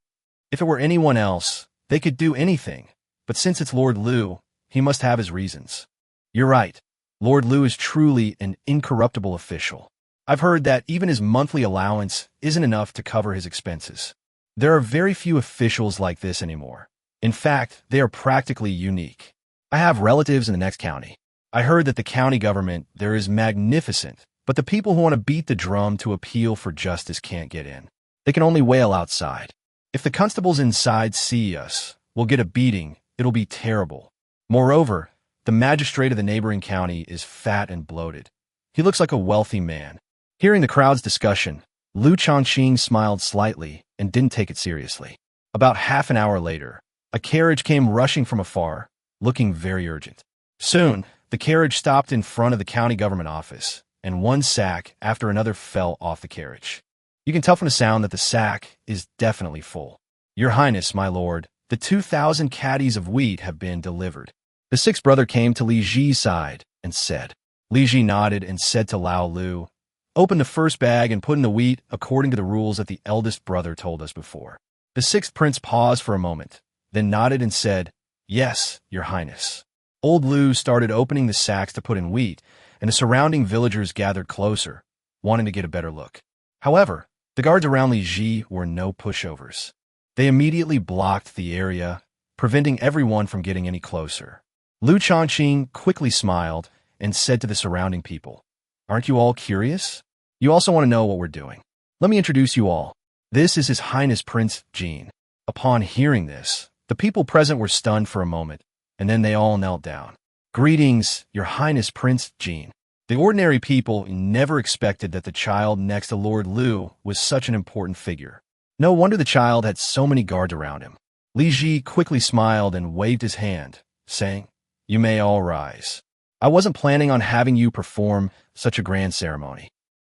A: If it were anyone else, they could do anything, but since it's Lord Liu, he must have his reasons. You're right. Lord Liu is truly an incorruptible official. I've heard that even his monthly allowance isn't enough to cover his expenses. There are very few officials like this anymore. In fact, they are practically unique. I have relatives in the next county. I heard that the county government there is magnificent, but the people who want to beat the drum to appeal for justice can't get in. They can only wail outside. If the constables inside see us, we'll get a beating. It'll be terrible. Moreover, the magistrate of the neighboring county is fat and bloated. He looks like a wealthy man. Hearing the crowd's discussion, Liu Shaoqing smiled slightly and didn't take it seriously. About half an hour later, a carriage came rushing from afar, looking very urgent. Soon, the carriage stopped in front of the county government office, and one sack after another fell off the carriage. You can tell from the sound that the sack is definitely full. Your Highness, my lord, the 2,000 caddies of wheat have been delivered. The sixth brother came to Li Ji's side and said. Li Ji nodded and said to Lao Lu, "Open the first bag and put in the wheat according to the rules that the eldest brother told us before." The sixth prince paused for a moment, then nodded and said, "Yes, Your Highness." Old Lu started opening the sacks to put in wheat, and the surrounding villagers gathered closer, wanting to get a better look. However, the guards around Li Ji were no pushovers. They immediately blocked the area, preventing everyone from getting any closer. Liu Shaoqing quickly smiled and said to the surrounding people, "Aren't you all curious? You also want to know what we're doing. Let me introduce you all. This is His Highness Prince Jin." Upon hearing this, the people present were stunned for a moment, and then they all knelt down. "Greetings, Your Highness Prince Jin." The ordinary people never expected that the child next to Lord Liu was such an important figure. No wonder the child had so many guards around him. Li Ji quickly smiled and waved his hand, saying, "You may all rise. I wasn't planning on having you perform such a grand ceremony."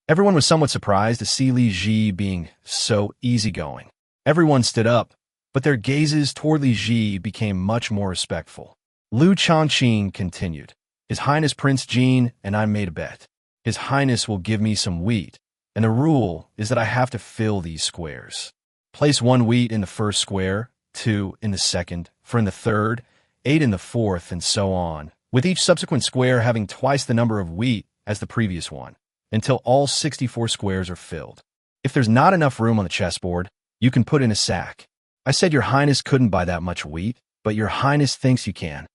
A: Everyone was somewhat surprised to see Li Ji being so easygoing. Everyone stood up, but their gazes toward Li Ji became much more respectful. Liu Shaoqing continued, "His Highness Prince Jin and I made a bet. His Highness will give me some wheat, and the rule is that I have to fill these squares. Place 1 wheat in the first square, 2 in the second, 4 in the third, 8 in the fourth, and so on, with each subsequent square having twice the number of wheat as the previous one, until all 64 squares are filled. If there's not enough room on the chessboard, you can put in a sack. I said Your Highness couldn't buy that much wheat, but Your Highness thinks you can.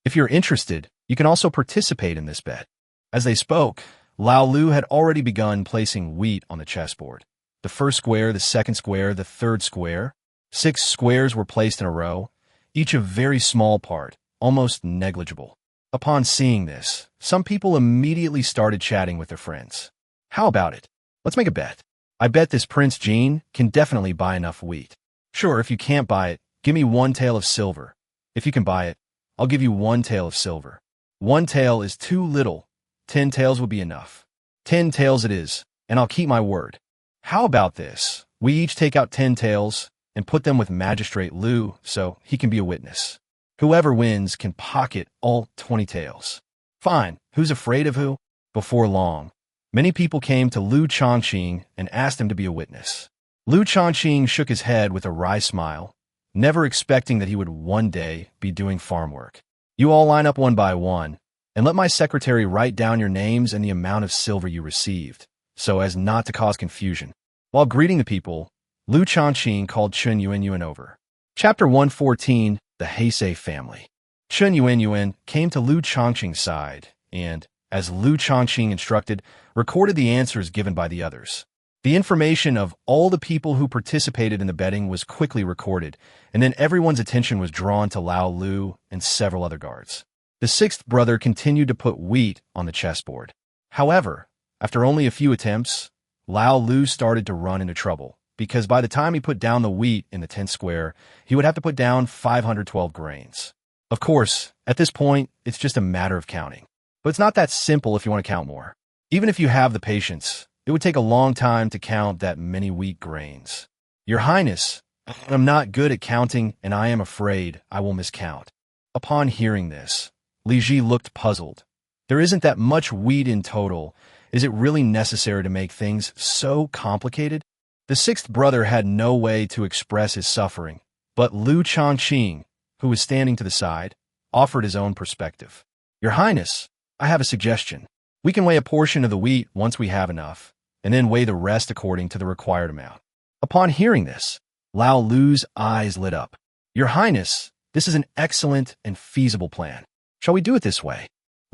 A: If you're interested, you can also participate in this bet." As they spoke, Lao Lu had already begun placing wheat on the chessboard. The first square, the second square, the third square. 6 squares were placed in a row, each a very small part, almost negligible. Upon seeing this, some people immediately started chatting with their friends. "How about it? Let's make a bet. I bet this Prince Jin can definitely buy enough wheat. Sure, if you can't buy it, give me 1 tael of silver. If you can buy it, I'll give you 1 tael of silver. 1 tael is too little. 10 taels will be enough. 10 taels it is, and I'll keep my word. How about this? We each take out 10 taels and put them with Magistrate Liu so he can be a witness. Whoever wins can pocket all 20 taels. Fine, who's afraid of who?" Before long, many people came to Liu Shaoqing and asked him to be a witness. Liu Shaoqing shook his head with a wry smile, never expecting that he would one day be doing farm work. "You all line up one by one, and let my secretary write down your names and the amount of silver you received, so as not to cause confusion." While greeting the people, Liu Shaoqing called Chun Yuanyuan over. Chapter 114, The Heisei Family. Chun Yuanyuan came to Liu Shaoqing's side and, as Liu Shaoqing instructed, recorded the answers given by the others. The information of all the people who participated in the betting was quickly recorded, and then everyone's attention was drawn to Lao Lu and several other guards. The sixth brother continued to put wheat on the chessboard. However, after only a few attempts, Lao Lu started to run into trouble, because by the time he put down the wheat in the 10th square, he would have to put down 512 grains. Of course, at this point, it's just a matter of counting. But it's not that simple if you want to count more. Even if you have the patience, it would take a long time to count that many wheat grains. "Your Highness, I'm not good at counting, and I am afraid I will miscount." Upon hearing this, Li Ji looked puzzled. There isn't that much wheat in total. Is it really necessary to make things so complicated? The sixth brother had no way to express his suffering, but Liu Shaoqing, who was standing to the side, offered his own perspective. "Your Highness, I have a suggestion. We can weigh a portion of the wheat once we have enough, and then weigh the rest according to the required amount." Upon hearing this, Lao Lu's eyes lit up. "Your Highness, this is an excellent and feasible plan. Shall we do it this way?"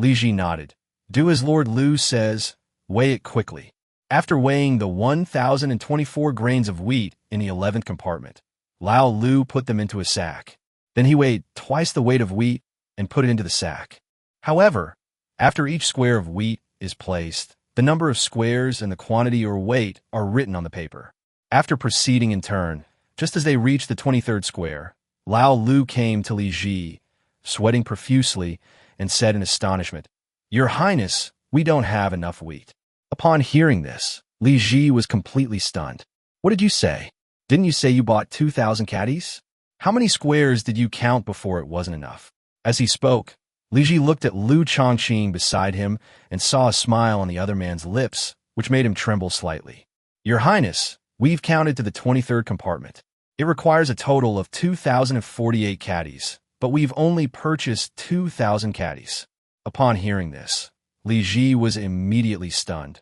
A: Li Ji nodded. Do as Lord Liu says, weigh it quickly. After weighing the 1,024 grains of wheat in the 11th compartment, Lao Lu put them into a sack. Then he weighed twice the weight of wheat and put it into the sack. However, after each square of wheat is placed, the number of squares and the quantity or weight are written on the paper. After proceeding in turn, just as they reached the 23rd square, Lao Lu came to Li Ji, sweating profusely, and said in astonishment, Your Highness, we don't have enough wheat. Upon hearing this, Li Ji was completely stunned. What did you say? Didn't you say you bought 2,000 caddies? How many squares did you count before it wasn't enough? As he spoke, Li Ji looked at Liu Shaoqing beside him and saw a smile on the other man's lips, which made him tremble slightly. Your Highness, we've counted to the 23rd compartment. It requires a total of 2,048 caddies, but we've only purchased 2,000 caddies. Upon hearing this, Li Ji was immediately stunned.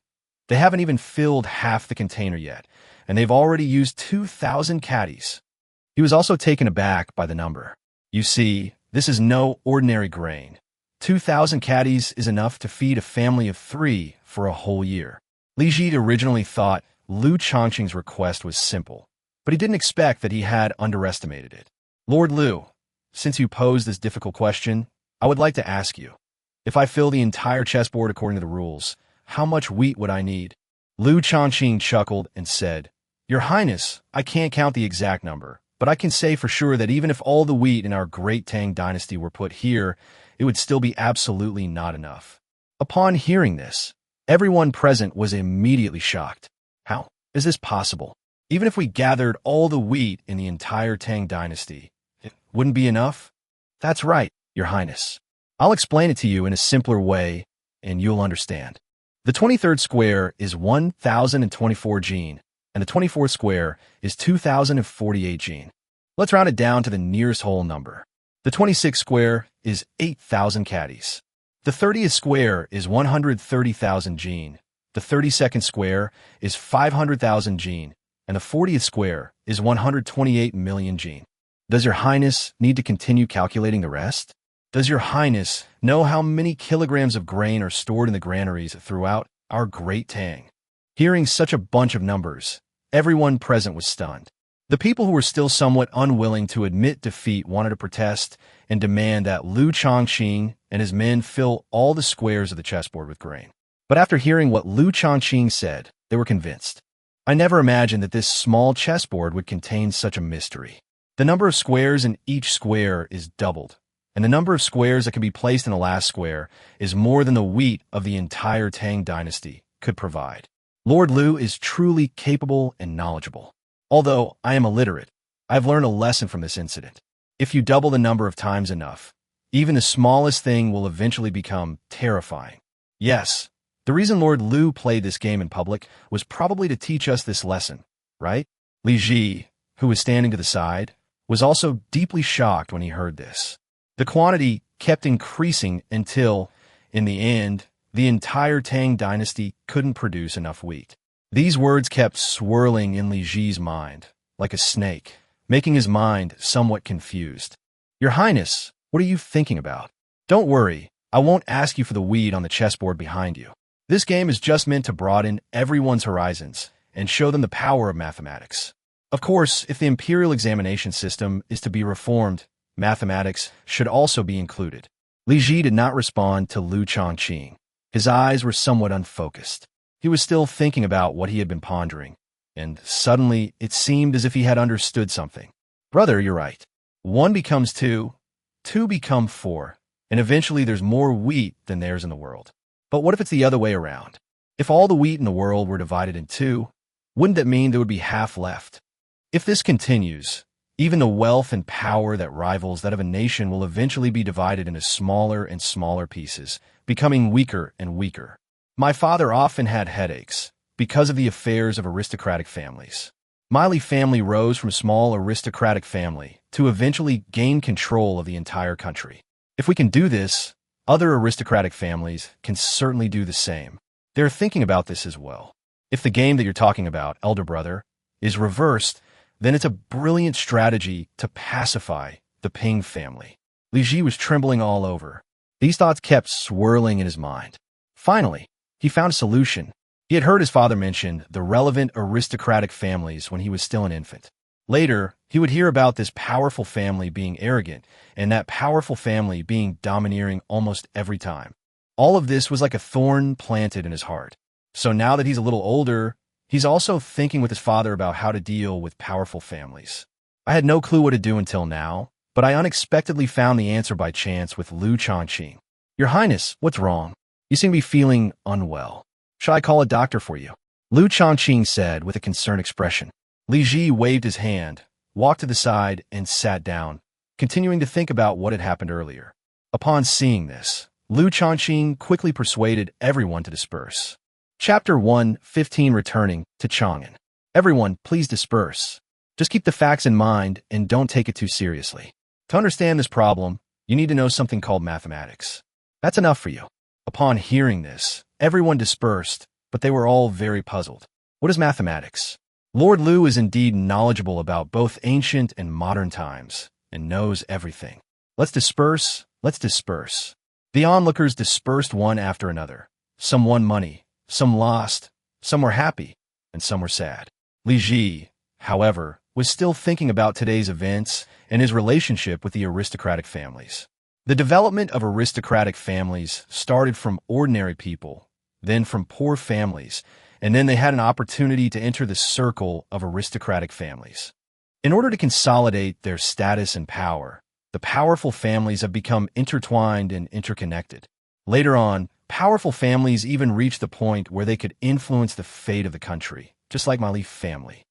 A: They haven't even filled half the container yet, and they've already used 2,000 caddies. He was also taken aback by the number. You see, this is no ordinary grain. 2,000 caddies is enough to feed a family of 3 for a whole year. Li Ji originally thought Liu Shaoqing's request was simple, but he didn't expect that he had underestimated it. Lord Liu, since you posed this difficult question, I would like to ask you, if I fill the entire chessboard according to the rules, how much wheat would I need? Liu Shaoqing chuckled and said, Your Highness, I can't count the exact number, but I can say for sure that even if all the wheat in our great Tang Dynasty were put here, it would still be absolutely not enough. Upon hearing this, everyone present was immediately shocked. How is this possible? Even if we gathered all the wheat in the entire Tang Dynasty, it wouldn't be enough? That's right, Your Highness. I'll explain it to you in a simpler way, and you'll understand. The 23rd square is 1,024 jin, and the 24th square is 2,048 jin. Let's round it down to the nearest whole number. The 26th square is 8,000 caddies. The 30th square is 130,000 jin. The 32nd square is 500,000 jin, and the 40th square is 128 million jin. Does Your Highness need to continue calculating the rest? Does Your Highness know how many kilograms of grain are stored in the granaries throughout our great Tang? Hearing such a bunch of numbers, everyone present was stunned. The people who were still somewhat unwilling to admit defeat wanted to protest and demand that Liu Shaoqing and his men fill all the squares of the chessboard with grain. But after hearing what Liu Shaoqing said, they were convinced. I never imagined that this small chessboard would contain such a mystery. The number of squares in each square is doubled, and the number of squares that can be placed in the last square is more than the wheat of the entire Tang Dynasty could provide. Lord Liu is truly capable and knowledgeable. Although I am illiterate, I've learned a lesson from this incident. If you double the number of times enough, even the smallest thing will eventually become terrifying. Yes, the reason Lord Liu played this game in public was probably to teach us this lesson, right? Li Ji, who was standing to the side, was also deeply shocked when he heard this. The quantity kept increasing until, in the end, the entire Tang Dynasty couldn't produce enough wheat. These words kept swirling in Li Ji's mind, like a snake, making his mind somewhat confused. Your Highness, what are you thinking about? Don't worry, I won't ask you for the wheat on the chessboard behind you. This game is just meant to broaden everyone's horizons and show them the power of mathematics. Of course, if the imperial examination system is to be reformed, mathematics should also be included. Li Ji did not respond to Liu Shaoqing. His eyes were somewhat unfocused. He was still thinking about what he had been pondering, and suddenly it seemed as if he had understood something. Brother, you're right. 1 becomes 2, 2 become 4, and eventually there's more wheat than there's in the world. But what if it's the other way around? If all the wheat in the world were divided in 2, wouldn't that mean there would be half left? If this continues, even the wealth and power that rivals that of a nation will eventually be divided into smaller and smaller pieces, becoming weaker and weaker. My father often had headaches because of the affairs of aristocratic families. My Li family rose from a small aristocratic family to eventually gain control of the entire country. If we can do this, other aristocratic families can certainly do the same. They're thinking about this as well. If the game that you're talking about, elder brother, is reversed, then it's a brilliant strategy to pacify the Ping family. Li Ji was trembling all over. These thoughts kept swirling in his mind. Finally, he found a solution. He had heard his father mention the relevant aristocratic families when he was still an infant. Later, he would hear about this powerful family being arrogant, and that powerful family being domineering almost every time. All of this was like a thorn planted in his heart. So now that he's a little older, he's also thinking with his father about how to deal with powerful families. I had no clue what to do until now, but I unexpectedly found the answer by chance with Liu Shaoqing. Your Highness, what's wrong? You seem to be feeling unwell. Should I call a doctor for you? Liu Shaoqing said with a concerned expression. Li Ji waved his hand, walked to the side, and sat down, continuing to think about what had happened earlier. Upon seeing this, Liu Shaoqing quickly persuaded everyone to disperse. Chapter 1:15 Returning to Chang'an. Everyone, please disperse. Just keep the facts in mind and don't take it too seriously. To understand this problem, you need to know something called mathematics. That's enough for you. Upon hearing this, everyone dispersed, but they were all very puzzled. What is mathematics? Lord Liu is indeed knowledgeable about both ancient and modern times, and knows everything. Let's disperse, let's disperse. The onlookers dispersed one after another. Some won money, some lost, some were happy, and some were sad. Li Ji, however, was still thinking about today's events and his relationship with the aristocratic families. The development of aristocratic families started from ordinary people, then from poor families, and then they had an opportunity to enter the circle of aristocratic families. In order to consolidate their status and power, the powerful families have become intertwined and interconnected. Later on, powerful families even reached the point where they could influence the fate of the country, just like my Li family.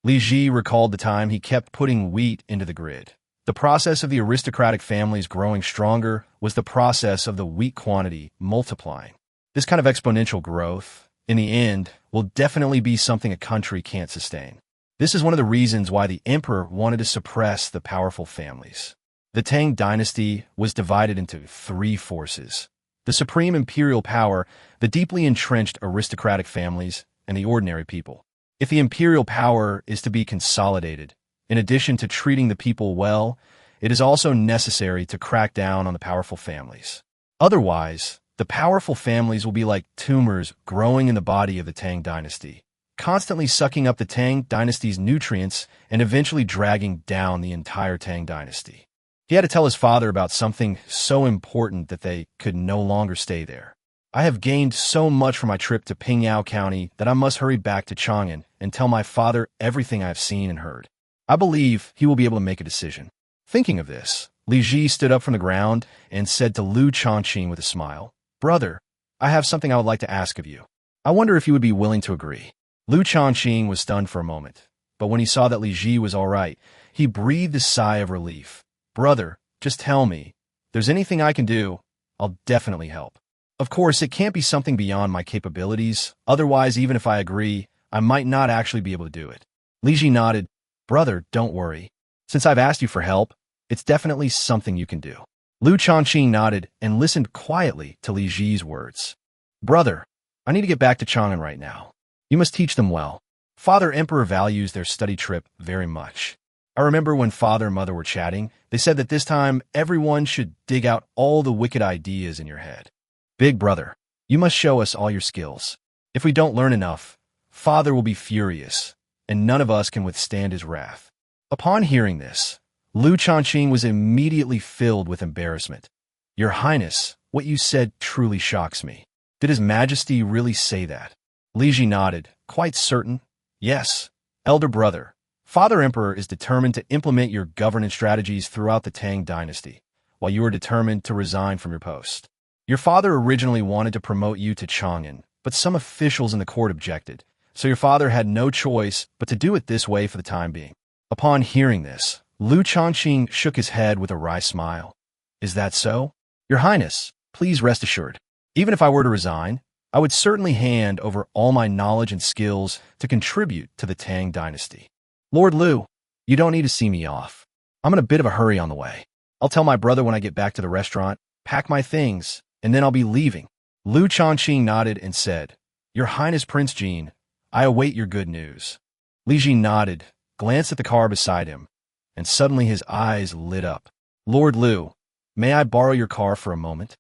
A: Li Ji recalled the time he kept putting wheat into the grid. The process of the aristocratic families growing stronger was the process of the wheat quantity multiplying. This kind of exponential growth, in the end, will definitely be something a country can't sustain. This is one of the reasons why the emperor wanted to suppress the powerful families. The Tang Dynasty was divided into three forces: the supreme imperial power, the deeply entrenched aristocratic families, and the ordinary people. If the imperial power is to be consolidated, in addition to treating the people well, it is also necessary to crack down on the powerful families. Otherwise, the powerful families will be like tumors growing in the body of the Tang Dynasty, constantly sucking up the Tang Dynasty's nutrients and eventually dragging down the entire Tang Dynasty. He had to tell his father about something so important that they could no longer stay there. I have gained so much from my trip to Pingyao County that I must hurry back to Chang'an and tell my father everything I have seen and heard. I believe he will be able to make a decision. Thinking of this, Li Ji stood up from the ground and said to Liu Shaoqing with a smile, "Brother, I have something I would like to ask of you. I wonder if you would be willing to agree." Liu Shaoqing was stunned for a moment, but when he saw that Li Ji was all right, he breathed a sigh of relief. "Brother, just tell me. If there's anything I can do, I'll definitely help. Of course, it can't be something beyond my capabilities. Otherwise, even if I agree, I might not actually be able to do it." Li Ji nodded. "Brother, don't worry. Since I've asked you for help, it's definitely something you can do." Liu Shaoqing nodded and listened quietly to Li Ji's words. "Brother, I need to get back to Chang'an right now. You must teach them well. Father Emperor values their study trip very much. I remember when Father and Mother were chatting, they said that this time everyone should dig out all the wicked ideas in your head. Big brother, you must show us all your skills. If we don't learn enough, Father will be furious, and none of us can withstand his wrath." Upon hearing this, Liu Shaoqing was immediately filled with embarrassment. "Your Highness, what you said truly shocks me. Did His Majesty really say that?" Li Ji nodded, quite certain. "Yes, elder brother. Father Emperor is determined to implement your governance strategies throughout the Tang Dynasty, while you are determined to resign from your post. Your father originally wanted to promote you to Chang'an, but some officials in the court objected, so your father had no choice but to do it this way for the time being." Upon hearing this, Liu Shaoqing shook his head with a wry smile. "Is that so? Your Highness, please rest assured. Even if I were to resign, I would certainly hand over all my knowledge and skills to contribute to the Tang Dynasty. Lord Liu, you don't need to see me off. I'm in a bit of a hurry on the way. I'll tell my brother when I get back to the restaurant, pack my things, and then I'll be leaving." Liu Shaoqing nodded and said, "Your Highness Prince Jean, I await your good news." Li Ji nodded, glanced at the car beside him, and suddenly his eyes lit up. "Lord Liu, may I borrow your car for a moment?"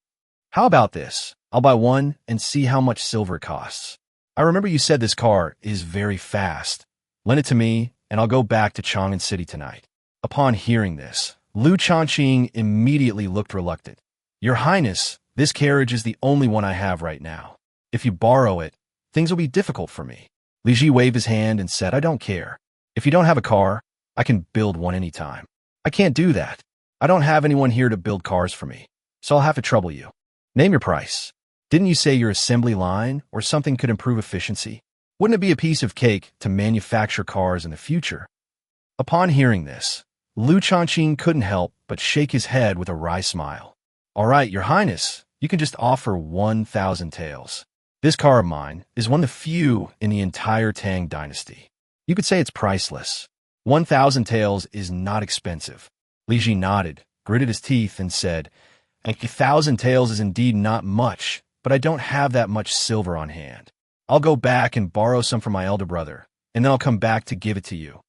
A: How about this? I'll buy one and see how much silver it costs. I remember you said this car is very fast. Lend it to me, and I'll go back to Chang'an City tonight. Upon hearing this, Liu Shaoqing immediately looked reluctant. Your Highness, this carriage is the only one I have right now. If you borrow it, things will be difficult for me. Li Ji waved his hand and said, I don't care. If you don't have a car, I can build one anytime. I can't do that. I don't have anyone here to build cars for me, so I'll have to trouble you. Name your price. Didn't you say your assembly line or something could improve efficiency? Wouldn't it be a piece of cake to manufacture cars in the future? Upon hearing this, Liu Shaoqing couldn't help but shake his head with a wry smile. All right, Your Highness, you can just offer 1,000 taels. This car of mine is one of the few in the entire Tang Dynasty. You could say it's priceless. 1,000 taels is not expensive. Li Ji nodded, gritted his teeth, and said, 1,000 taels is indeed not much, but I don't have that much silver on hand. I'll go back and borrow some from my elder brother, and then I'll come back to give it to you.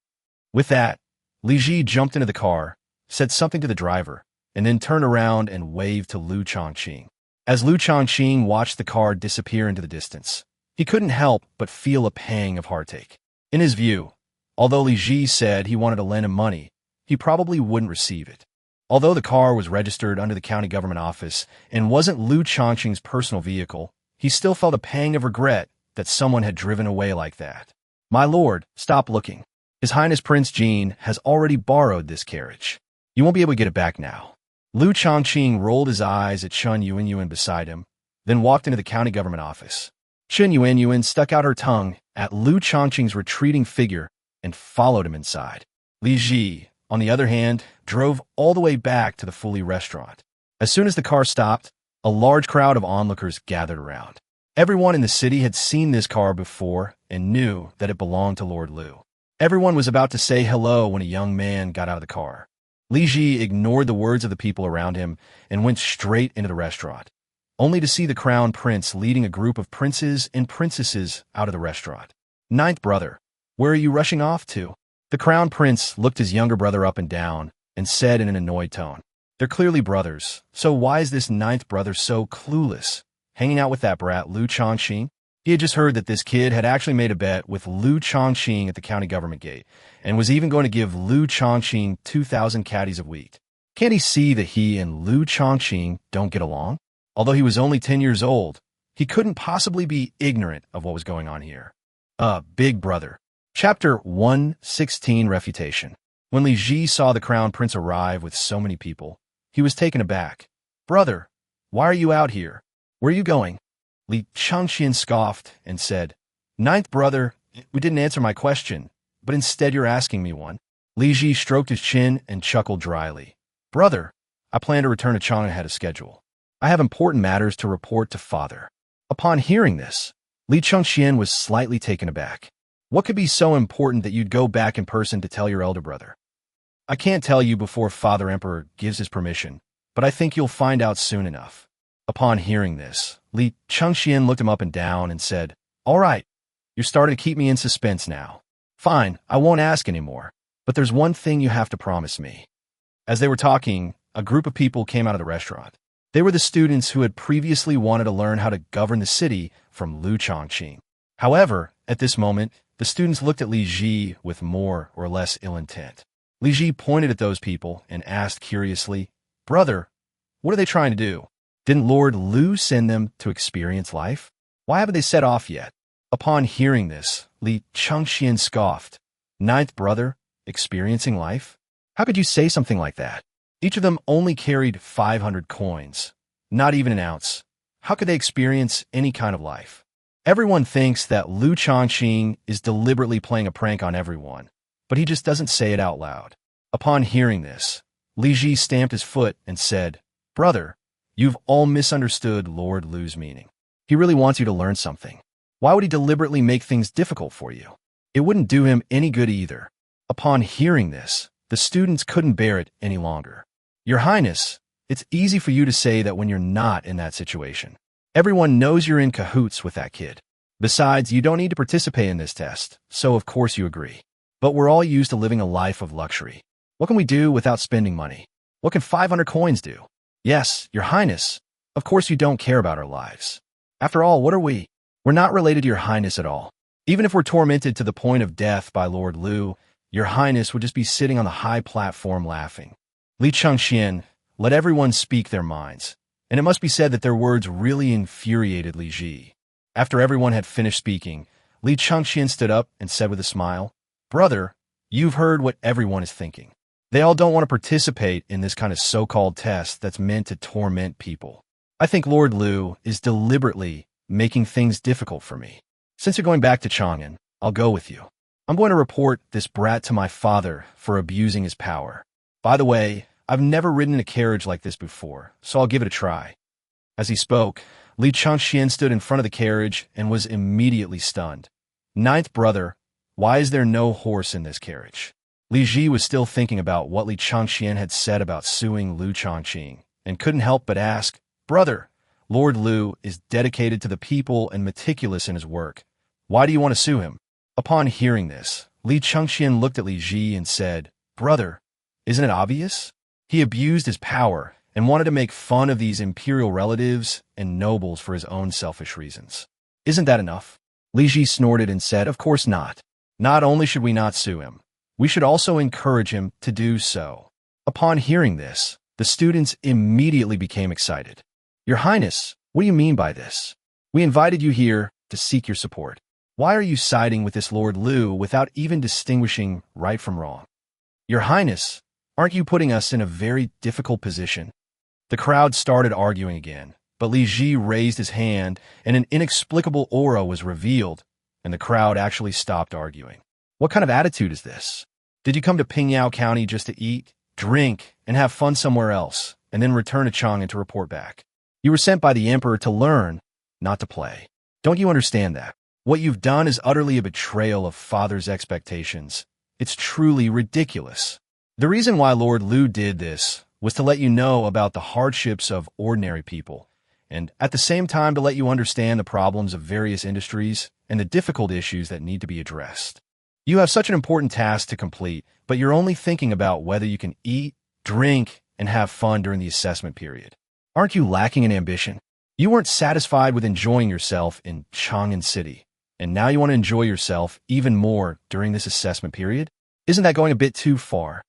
A: With that, Li Ji jumped into the car, said something to the driver, and then turned around and waved to Liu Shaoqing. As Liu Shaoqing watched the car disappear into the distance, he couldn't help but feel a pang of heartache. In his view, although Li Ji said he wanted to lend him money, he probably wouldn't receive it. Although the car was registered under the county government office and wasn't Liu Shaoqing's personal vehicle, he still felt a pang of regret that someone had driven away like that. My lord, stop looking. His Highness Prince Jean has already borrowed this carriage. You won't be able to get it back now. Liu Shaoqing rolled his eyes at Chen Yuanyuan beside him, then walked into the county government office. Chen Yuanyuan stuck out her tongue at Liu Shaoqing's retreating figure and followed him inside. Li Ji, on the other hand, drove all the way back to the Fully restaurant. As soon as the car stopped, a large crowd of onlookers gathered around. Everyone in the city had seen this car before and knew that it belonged to Lord Liu. Everyone was about to say hello when a young man got out of the car. Li Ji ignored the words of the people around him and went straight into the restaurant, only to see the crown prince leading a group of princes and princesses out of the restaurant. Ninth brother, where are you rushing off to? The crown prince looked his younger brother up and down and said in an annoyed tone, They're clearly brothers, so why is this ninth brother so clueless, hanging out with that brat Liu Shaoqing? He had just heard that this kid had actually made a bet with Liu Shaoqing at the county government gate and was even going to give Liu Shaoqing 2,000 caddies of wheat. Can't he see that he and Liu Shaoqing don't get along? Although he was only 10 years old, he couldn't possibly be ignorant of what was going on here. Big brother. Chapter 116 Refutation. When Li Ji saw the crown prince arrive with so many people, he was taken aback. Brother, why are you out here? Where are you going? Li Shaoqing scoffed and said, Ninth brother, we didn't answer my question, but instead you're asking me one. Li Ji stroked his chin and chuckled dryly. Brother, I plan to return to Chang'an ahead of schedule. I have important matters to report to father. Upon hearing this, Li Chongqian was slightly taken aback. What could be so important that you'd go back in person to tell your elder brother? I can't tell you before Father Emperor gives his permission, but I think you'll find out soon enough. Upon hearing this, Li Chongqian looked him up and down and said, All right, you're starting to keep me in suspense now. Fine, I won't ask anymore, but there's one thing you have to promise me. As they were talking, a group of people came out of the restaurant. They were the students who had previously wanted to learn how to govern the city from Liu Shaoqing. However, at this moment, the students looked at Li Ji with more or less ill intent. Li Ji pointed at those people and asked curiously, Brother, what are they trying to do? Didn't Lord Liu send them to experience life? Why haven't they set off yet? Upon hearing this, Li Chongqian scoffed. Ninth brother, experiencing life? How could you say something like that? Each of them only carried 500 coins, not even an ounce. How could they experience any kind of life? Everyone thinks that Liu Shaoqing is deliberately playing a prank on everyone, but he just doesn't say it out loud. Upon hearing this, Li Ji stamped his foot and said, Brother, you've all misunderstood Lord Liu's meaning. He really wants you to learn something. Why would he deliberately make things difficult for you? It wouldn't do him any good either. Upon hearing this, the students couldn't bear it any longer. Your Highness, it's easy for you to say that when you're not in that situation. Everyone knows you're in cahoots with that kid. Besides, you don't need to participate in this test, so of course you agree. But we're all used to living a life of luxury. What can we do without spending money? What can 500 coins do? Yes, Your Highness. Of course you don't care about our lives. After all, what are we? We're not related to your highness at all. Even if we're tormented to the point of death by Lord Liu, your highness would just be sitting on the high platform laughing. Li Changxian let everyone speak their minds, and it must be said that their words really infuriated Li Ji. After everyone had finished speaking, Li Changxian stood up and said with a smile, "Brother, you've heard what everyone is thinking. They all don't want to participate in this kind of so-called test that's meant to torment people. I think Lord Liu is deliberately making things difficult for me. Since you're going back to Chang'an, I'll go with you. I'm going to report this brat to my father for abusing his power. By the way, I've never ridden in a carriage like this before, so I'll give it a try." As he spoke, Li Changxian stood in front of the carriage and was immediately stunned. "Ninth brother, why is there no horse in this carriage?" Li Ji was still thinking about what Li Changxian had said about suing Liu Changqing, and couldn't help but ask, "Brother, Lord Liu is dedicated to the people and meticulous in his work. Why do you want to sue him?" Upon hearing this, Li Changxian looked at Li Ji and said, "Brother, isn't it obvious? He abused his power and wanted to make fun of these imperial relatives and nobles for his own selfish reasons. Isn't that enough?" Li Ji snorted and said, "Of course not. Not only should we not sue him, we should also encourage him to do so." Upon hearing this, the students immediately became excited. "Your Highness, what do you mean by this? We invited you here to seek your support. Why are you siding with this Lord Liu without even distinguishing right from wrong? Your Highness, aren't you putting us in a very difficult position?" The crowd started arguing again, but Li Ji raised his hand and an inexplicable aura was revealed, and the crowd actually stopped arguing. What kind of attitude is this? Did you come to Pingyao County just to eat, drink, and have fun somewhere else, and then return to Chang'an to report back? You were sent by the Emperor to learn, not to play. Don't you understand that? What you've done is utterly a betrayal of Father's expectations. It's truly ridiculous. The reason why Lord Liu did this was to let you know about the hardships of ordinary people, and at the same time to let you understand the problems of various industries and the difficult issues that need to be addressed. You have such an important task to complete, but you're only thinking about whether you can eat, drink, and have fun during the assessment period. Aren't you lacking in ambition? You weren't satisfied with enjoying yourself in Chang'an City, and now you want to enjoy yourself even more during this assessment period? Isn't that going a bit too far?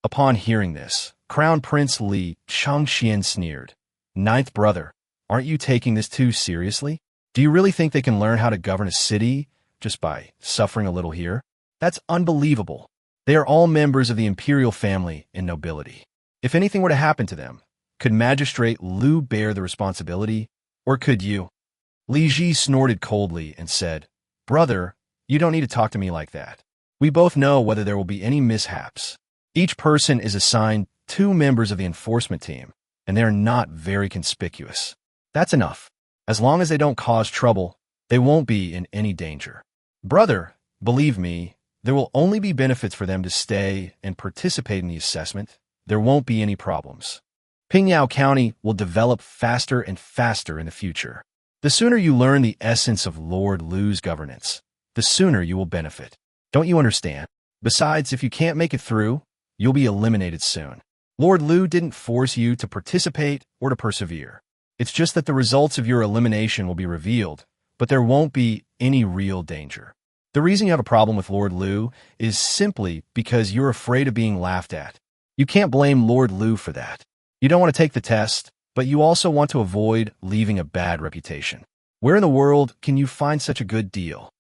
A: Upon hearing this, Crown Prince Li Changxian sneered. "Ninth brother, aren't you taking this too seriously? Do you really think they can learn how to govern a city just by suffering a little here? That's unbelievable. They are all members of the imperial family and nobility. If anything were to happen to them, could Magistrate Liu bear the responsibility, or could you?" Li Ji snorted coldly and said, "Brother, you don't need to talk to me like that. We both know whether there will be any mishaps. Each person is assigned 2 members of the enforcement team, and they are not very conspicuous. That's enough. As long as they don't cause trouble, they won't be in any danger. Brother, believe me, there will only be benefits for them to stay and participate in the assessment. There won't be any problems. Pingyao County will develop faster and faster in the future. The sooner you learn the essence of Lord Liu's governance, the sooner you will benefit. Don't you understand? Besides, if you can't make it through, you'll be eliminated soon. Lord Liu didn't force you to participate or to persevere. It's just that the results of your elimination will be revealed, but there won't be any real danger. The reason you have a problem with Lord Liu is simply because you're afraid of being laughed at. You can't blame Lord Liu for that. You don't want to take the test, but you also want to avoid leaving a bad reputation. Where in the world can you find such a good deal?"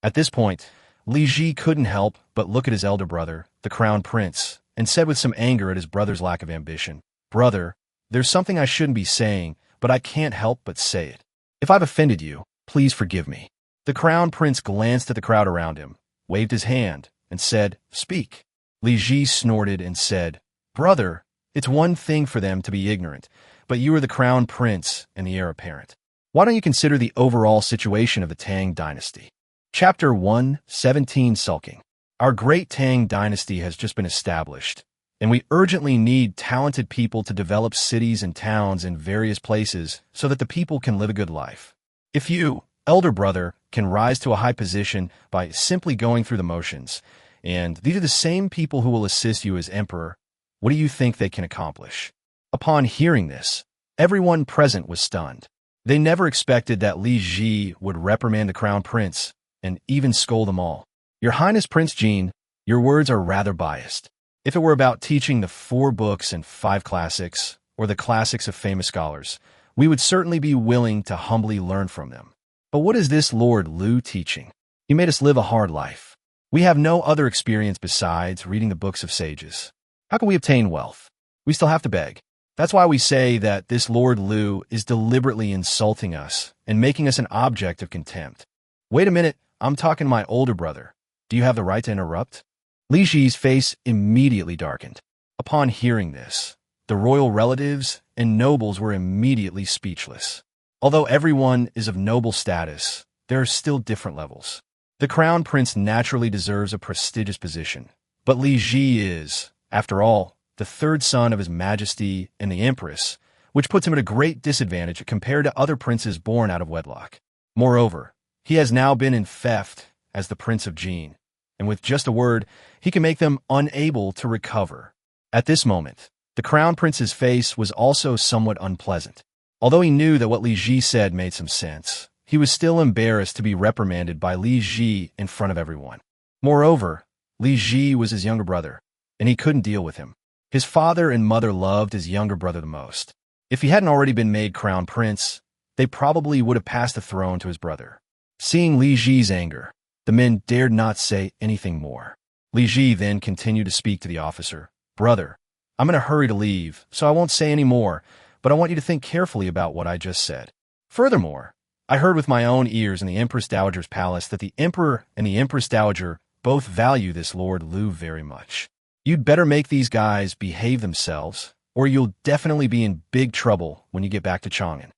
A: At this point, Li Ji couldn't help but look at his elder brother, the Crown Prince, and said with some anger at his brother's lack of ambition, "Brother, there's something I shouldn't be saying, but I can't help but say it. If I've offended you, please forgive me." The Crown Prince glanced at the crowd around him, waved his hand, and said, "Speak." Li Ji snorted and said, "Brother, it's one thing for them to be ignorant, but you are the Crown Prince and the heir apparent. Why don't you consider the overall situation of the Tang Dynasty?" Chapter 1:17 Sulking. Our great Tang Dynasty has just been established, and we urgently need talented people to develop cities and towns in various places so that the people can live a good life. If you, elder brother, can rise to a high position by simply going through the motions, and these are the same people who will assist you as emperor, what do you think they can accomplish? Upon hearing this, Everyone present was stunned. They never expected that Li Ji would reprimand the crown prince and even scold them all. Your Highness Prince Jean, your words are rather biased. If it were about teaching the 4 books and 5 classics, or the classics of famous scholars, we would certainly be willing to humbly learn from them. But what is this Lord Liu teaching? He made us live a hard life. We have no other experience besides reading the books of sages. How can we obtain wealth? We still have to beg. That's why we say that this Lord Liu is deliberately insulting us and making us an object of contempt. Wait a minute, I'm talking to my older brother. Do you have the right to interrupt? Li Ji's face immediately darkened. Upon hearing this, the royal relatives and nobles were immediately speechless. Although everyone is of noble status, there are still different levels. The crown prince naturally deserves a prestigious position, but Li Ji is, after all, the 3rd son of His Majesty and the Empress, which puts him at a great disadvantage compared to other princes born out of wedlock. Moreover, he has now been in theft as the Prince of Jin, and with just a word, he can make them unable to recover. At this moment, the crown prince's face was also somewhat unpleasant. Although he knew that what Li Ji said made some sense, he was still embarrassed to be reprimanded by Li Ji in front of everyone. Moreover, Li Ji was his younger brother, and he couldn't deal with him. His father and mother loved his younger brother the most. If he hadn't already been made crown prince, they probably would have passed the throne to his brother. Seeing Li Ji's anger, the men dared not say anything more. Li Ji then continued to speak to the officer. Brother, I'm in a hurry to leave, so I won't say any more, but I want you to think carefully about what I just said. Furthermore, I heard with my own ears in the Empress Dowager's palace that the Emperor and the Empress Dowager both value this Lord Liu very much. You'd better make these guys behave themselves, or you'll definitely be in big trouble when you get back to Chang'an.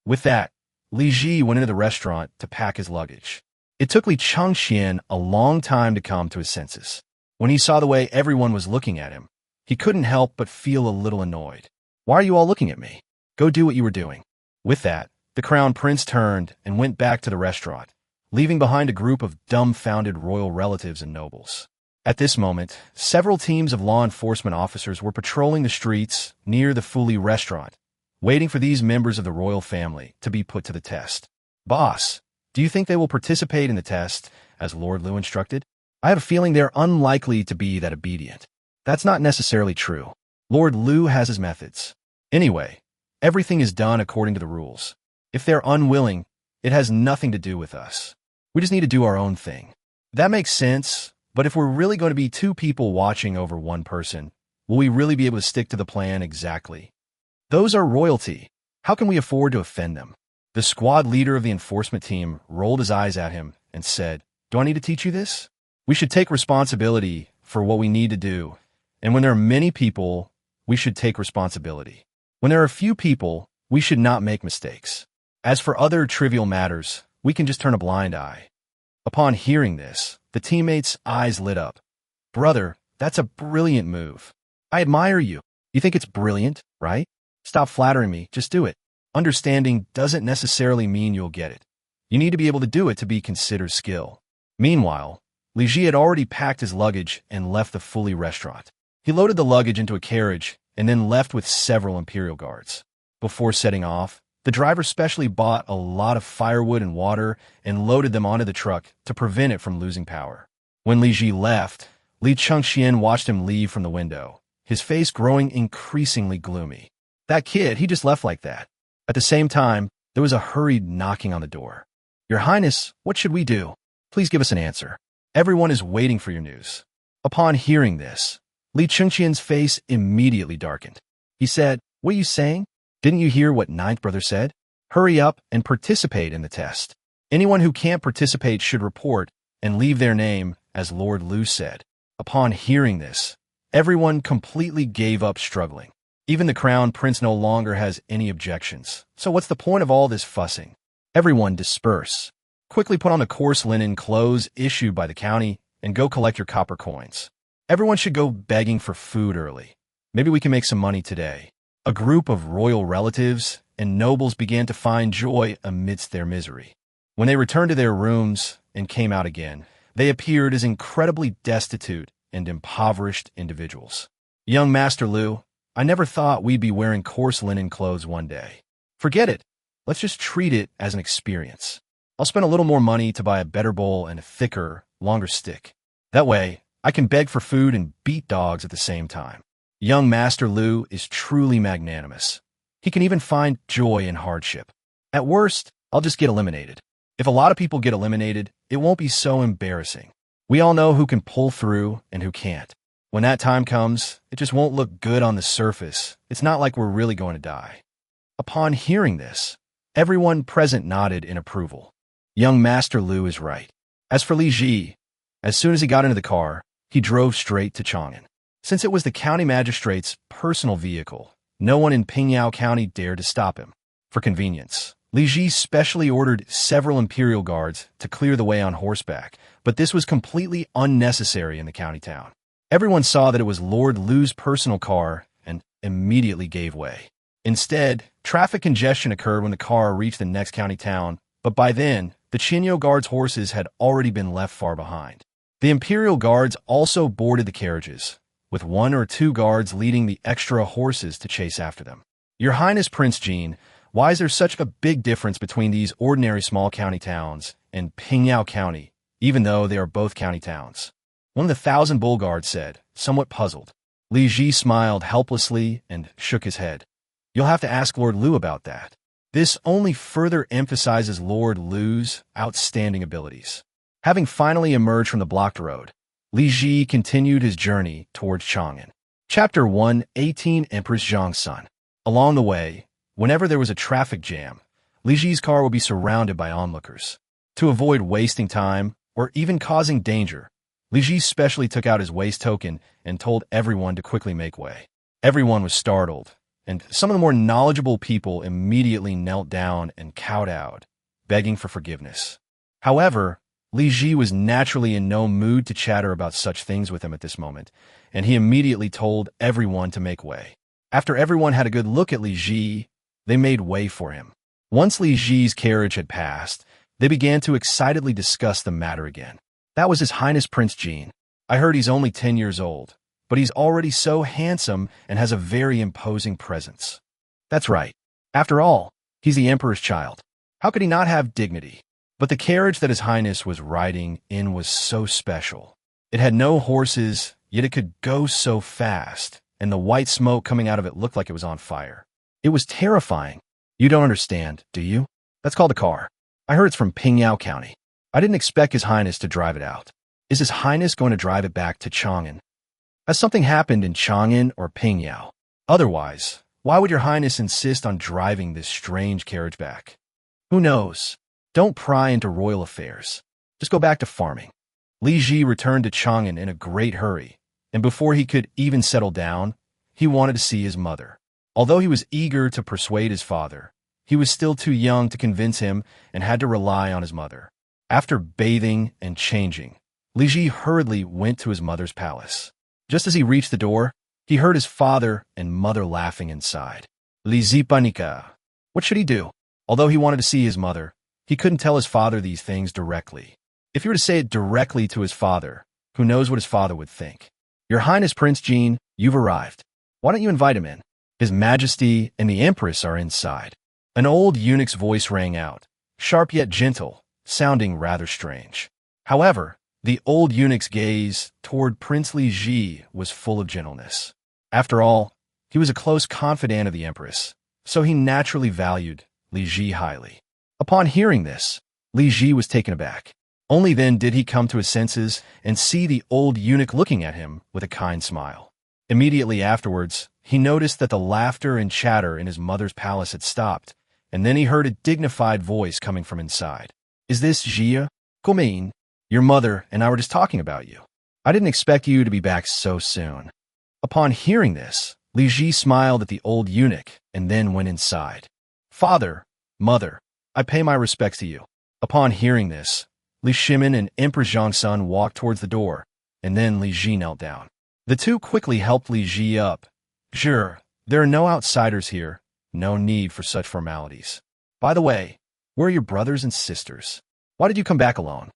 A: With that, Li Ji went into the restaurant to pack his luggage. It took Li Changxian a long time to come to his senses. When he saw the way everyone was looking at him, he couldn't help but feel a little annoyed. Why are you all looking at me? Go do what you were doing. With that, the crown prince turned and went back to the restaurant, leaving behind a group of dumbfounded royal relatives and nobles. At this moment, several teams of law enforcement officers were patrolling the streets near the Fuli restaurant, waiting for these members of the royal family to be put to the test. Boss, do you think they will participate in the test, as Lord Liu instructed? I have a feeling they're unlikely to be that obedient. That's not necessarily true. Lord Liu has his methods. Anyway, everything is done according to the rules. If they're unwilling, it has nothing to do with us. We just need to do our own thing. That makes sense. But if we're really going to be 2 people watching over 1 person, will we really be able to stick to the plan exactly? Those are royalty. How can we afford to offend them? The squad leader of the enforcement team rolled his eyes at him and said, Do I need to teach you this? We should take responsibility for what we need to do. And when there are many people, we should take responsibility. When there are few people, we should not make mistakes. As for other trivial matters, we can just turn a blind eye. Upon hearing this, the teammates' eyes lit up. Brother, that's a brilliant move. I admire you. You think it's brilliant, right? Stop flattering me, just do it. Understanding doesn't necessarily mean you'll get it. You need to be able to do it to be considered skill. Meanwhile, Li Ji had already packed his luggage and left the Fuli restaurant. He loaded the luggage into a carriage and then left with several imperial guards. Before setting off, the driver specially bought a lot of firewood and water and loaded them onto the truck to prevent it from losing power. When Li Ji left, Li Changxian watched him leave from the window, his face growing increasingly gloomy. That kid, he just left like that. At the same time, there was a hurried knocking on the door. Your Highness, what should we do? Please give us an answer. Everyone is waiting for your news. Upon hearing this, Li Changxian's face immediately darkened. He said, What are you saying? Didn't you hear what 9th brother said? Hurry up and participate in the test. Anyone who can't participate should report and leave their name, as Lord Liu said. Upon hearing this, everyone completely gave up struggling. Even the crown prince no longer has any objections. So what's the point of all this fussing? Everyone disperse. Quickly put on the coarse linen clothes issued by the county and go collect your copper coins. Everyone should go begging for food early. Maybe we can make some money today. A group of royal relatives and nobles began to find joy amidst their misery. When they returned to their rooms and came out again, they appeared as incredibly destitute and impoverished individuals. Young Master Liu, I never thought we'd be wearing coarse linen clothes one day. Forget it. Let's just treat it as an experience. I'll spend a little more money to buy a better bowl and a thicker, longer stick. That way, I can beg for food and beat dogs at the same time. Young Master Liu is truly magnanimous. He can even find joy in hardship. At worst, I'll just get eliminated. If a lot of people get eliminated, it won't be so embarrassing. We all know who can pull through and who can't. When that time comes, it just won't look good on the surface. It's not like we're really going to die. Upon hearing this, everyone present nodded in approval. Young Master Liu is right. As for Li Ji, as soon as he got into the car, he drove straight to Chang'an. Since it was the county magistrate's personal vehicle, no one in Pingyao County dared to stop him. For convenience, Li Ji specially ordered several imperial guards to clear the way on horseback, but this was completely unnecessary in the county town. Everyone saw that it was Lord Liu's personal car and immediately gave way. Instead, traffic congestion occurred when the car reached the next county town, but by then, the Qinyo Guard's horses had already been left far behind. The Imperial Guards also boarded the carriages, with 1 or 2 guards leading the extra horses to chase after them. Your Highness Prince Jean, why is there such a big difference between these ordinary small county towns and Pingyao County, even though they are both county towns? One of the 1,000 bull guards said, somewhat puzzled. Li Ji smiled helplessly and shook his head. You'll have to ask Lord Liu about that. This only further emphasizes Lord Liu's outstanding abilities. Having finally emerged from the blocked road, Li Ji continued his journey towards Chang'an. Chapter 1:18 Empress Zhang's Son. Along the way, whenever there was a traffic jam, Li Ji's car would be surrounded by onlookers. To avoid wasting time or even causing danger, Li Ji specially took out his waist token and told everyone to quickly make way. Everyone was startled, and some of the more knowledgeable people immediately knelt down and kowtowed, begging for forgiveness. However, Li Ji was naturally in no mood to chatter about such things with him at this moment, and he immediately told everyone to make way. After everyone had a good look at Li Ji, they made way for him. Once Li Ji's carriage had passed, they began to excitedly discuss the matter again. That was His Highness Prince Jean. I heard he's only 10 years old, but he's already so handsome and has a very imposing presence. That's right. After all, he's the Emperor's child. How could he not have dignity? But the carriage that His Highness was riding in was so special. It had no horses, yet it could go so fast, and the white smoke coming out of it looked like it was on fire. It was terrifying. You don't understand, do you? That's called a car. I heard it's from Pingyao County. I didn't expect His Highness to drive it out. Is His Highness going to drive it back to Chang'an? Has something happened in Chang'an or Pingyao? Otherwise, why would Your Highness insist on driving this strange carriage back? Who knows? Don't pry into royal affairs. Just go back to farming. Li Ji returned to Chang'an in a great hurry, and before he could even settle down, he wanted to see his mother. Although he was eager to persuade his father, he was still too young to convince him and had to rely on his mother. After bathing and changing, Li Ji hurriedly went to his mother's palace. Just as he reached the door, he heard his father and mother laughing inside. Li Ji panika. What should he do? Although he wanted to see his mother, he couldn't tell his father these things directly. If he were to say it directly to his father, who knows what his father would think? Your Highness Prince Jean, you've arrived. Why don't you invite him in? His Majesty and the Empress are inside. An old eunuch's voice rang out, sharp yet gentle, sounding rather strange. However, the old eunuch's gaze toward Prince Li Ji was full of gentleness. After all, he was a close confidant of the Empress, so he naturally valued Li Ji highly. Upon hearing this, Li Ji was taken aback. Only then did he come to his senses and see the old eunuch looking at him with a kind smile. Immediately afterwards, he noticed that the laughter and chatter in his mother's palace had stopped, and then he heard a dignified voice coming from inside. Is this Jia? Gomein, your mother and I were just talking about you. I didn't expect you to be back so soon. Upon hearing this, Li Ji smiled at the old eunuch and then went inside. Father, mother, I pay my respects to you. Upon hearing this, Li Shimin and Emperor Zhang's son walked towards the door, and then Li Ji knelt down. The two quickly helped Li Ji up. Sure, there are no outsiders here. No need for such formalities. By the way, where are your brothers and sisters? Why did you come back alone?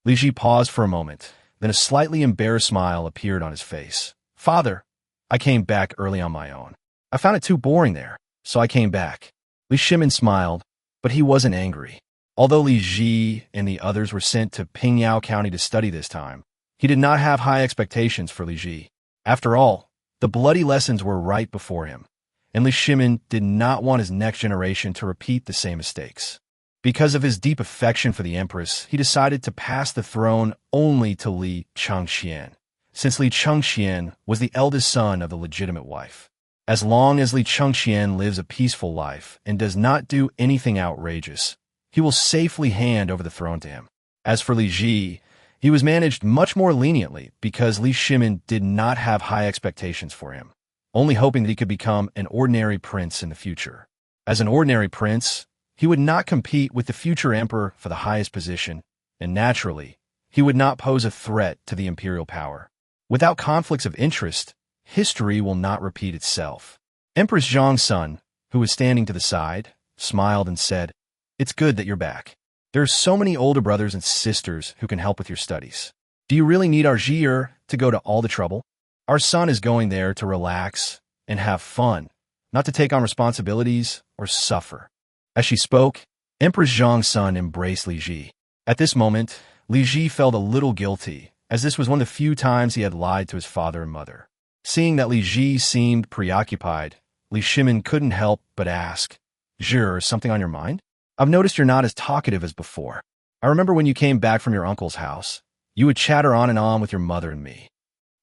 A: Li Ji paused for a moment, then a slightly embarrassed smile appeared on his face. Father, I came back early on my own. I found it too boring there, so I came back. Li Shimin smiled, but he wasn't angry. Although Li Ji and the others were sent to Pingyao County to study this time, he did not have high expectations for Li Ji. After all, the bloody lessons were right before him, and Li Shimin did not want his next generation to repeat the same mistakes. Because of his deep affection for the empress, he decided to pass the throne only to Li Changxian, since Li Changxian was the eldest son of the legitimate wife. As long as Li Changxian lives a peaceful life and does not do anything outrageous, he will safely hand over the throne to him. As for Li Ji, he was managed much more leniently because Li Shimin did not have high expectations for him, only hoping that he could become an ordinary prince in the future. As an ordinary prince, he would not compete with the future emperor for the highest position, and naturally, he would not pose a threat to the imperial power. Without conflicts of interest, history will not repeat itself. Empress Zhang's son, who was standing to the side, smiled and said, "It's good that you're back. There are so many older brothers and sisters who can help with your studies. Do you really need our Zhi'er to go to all the trouble? Our son is going there to relax and have fun, not to take on responsibilities or suffer." As she spoke, Empress Zhang's son embraced Li Ji. At this moment, Li Ji felt a little guilty, as this was one of the few times he had lied to his father and mother. Seeing that Li Ji seemed preoccupied, Li Shimin couldn't help but ask, "Zhi'er, something on your mind? I've noticed you're not as talkative as before. I remember when you came back from your uncle's house, you would chatter on and on with your mother and me.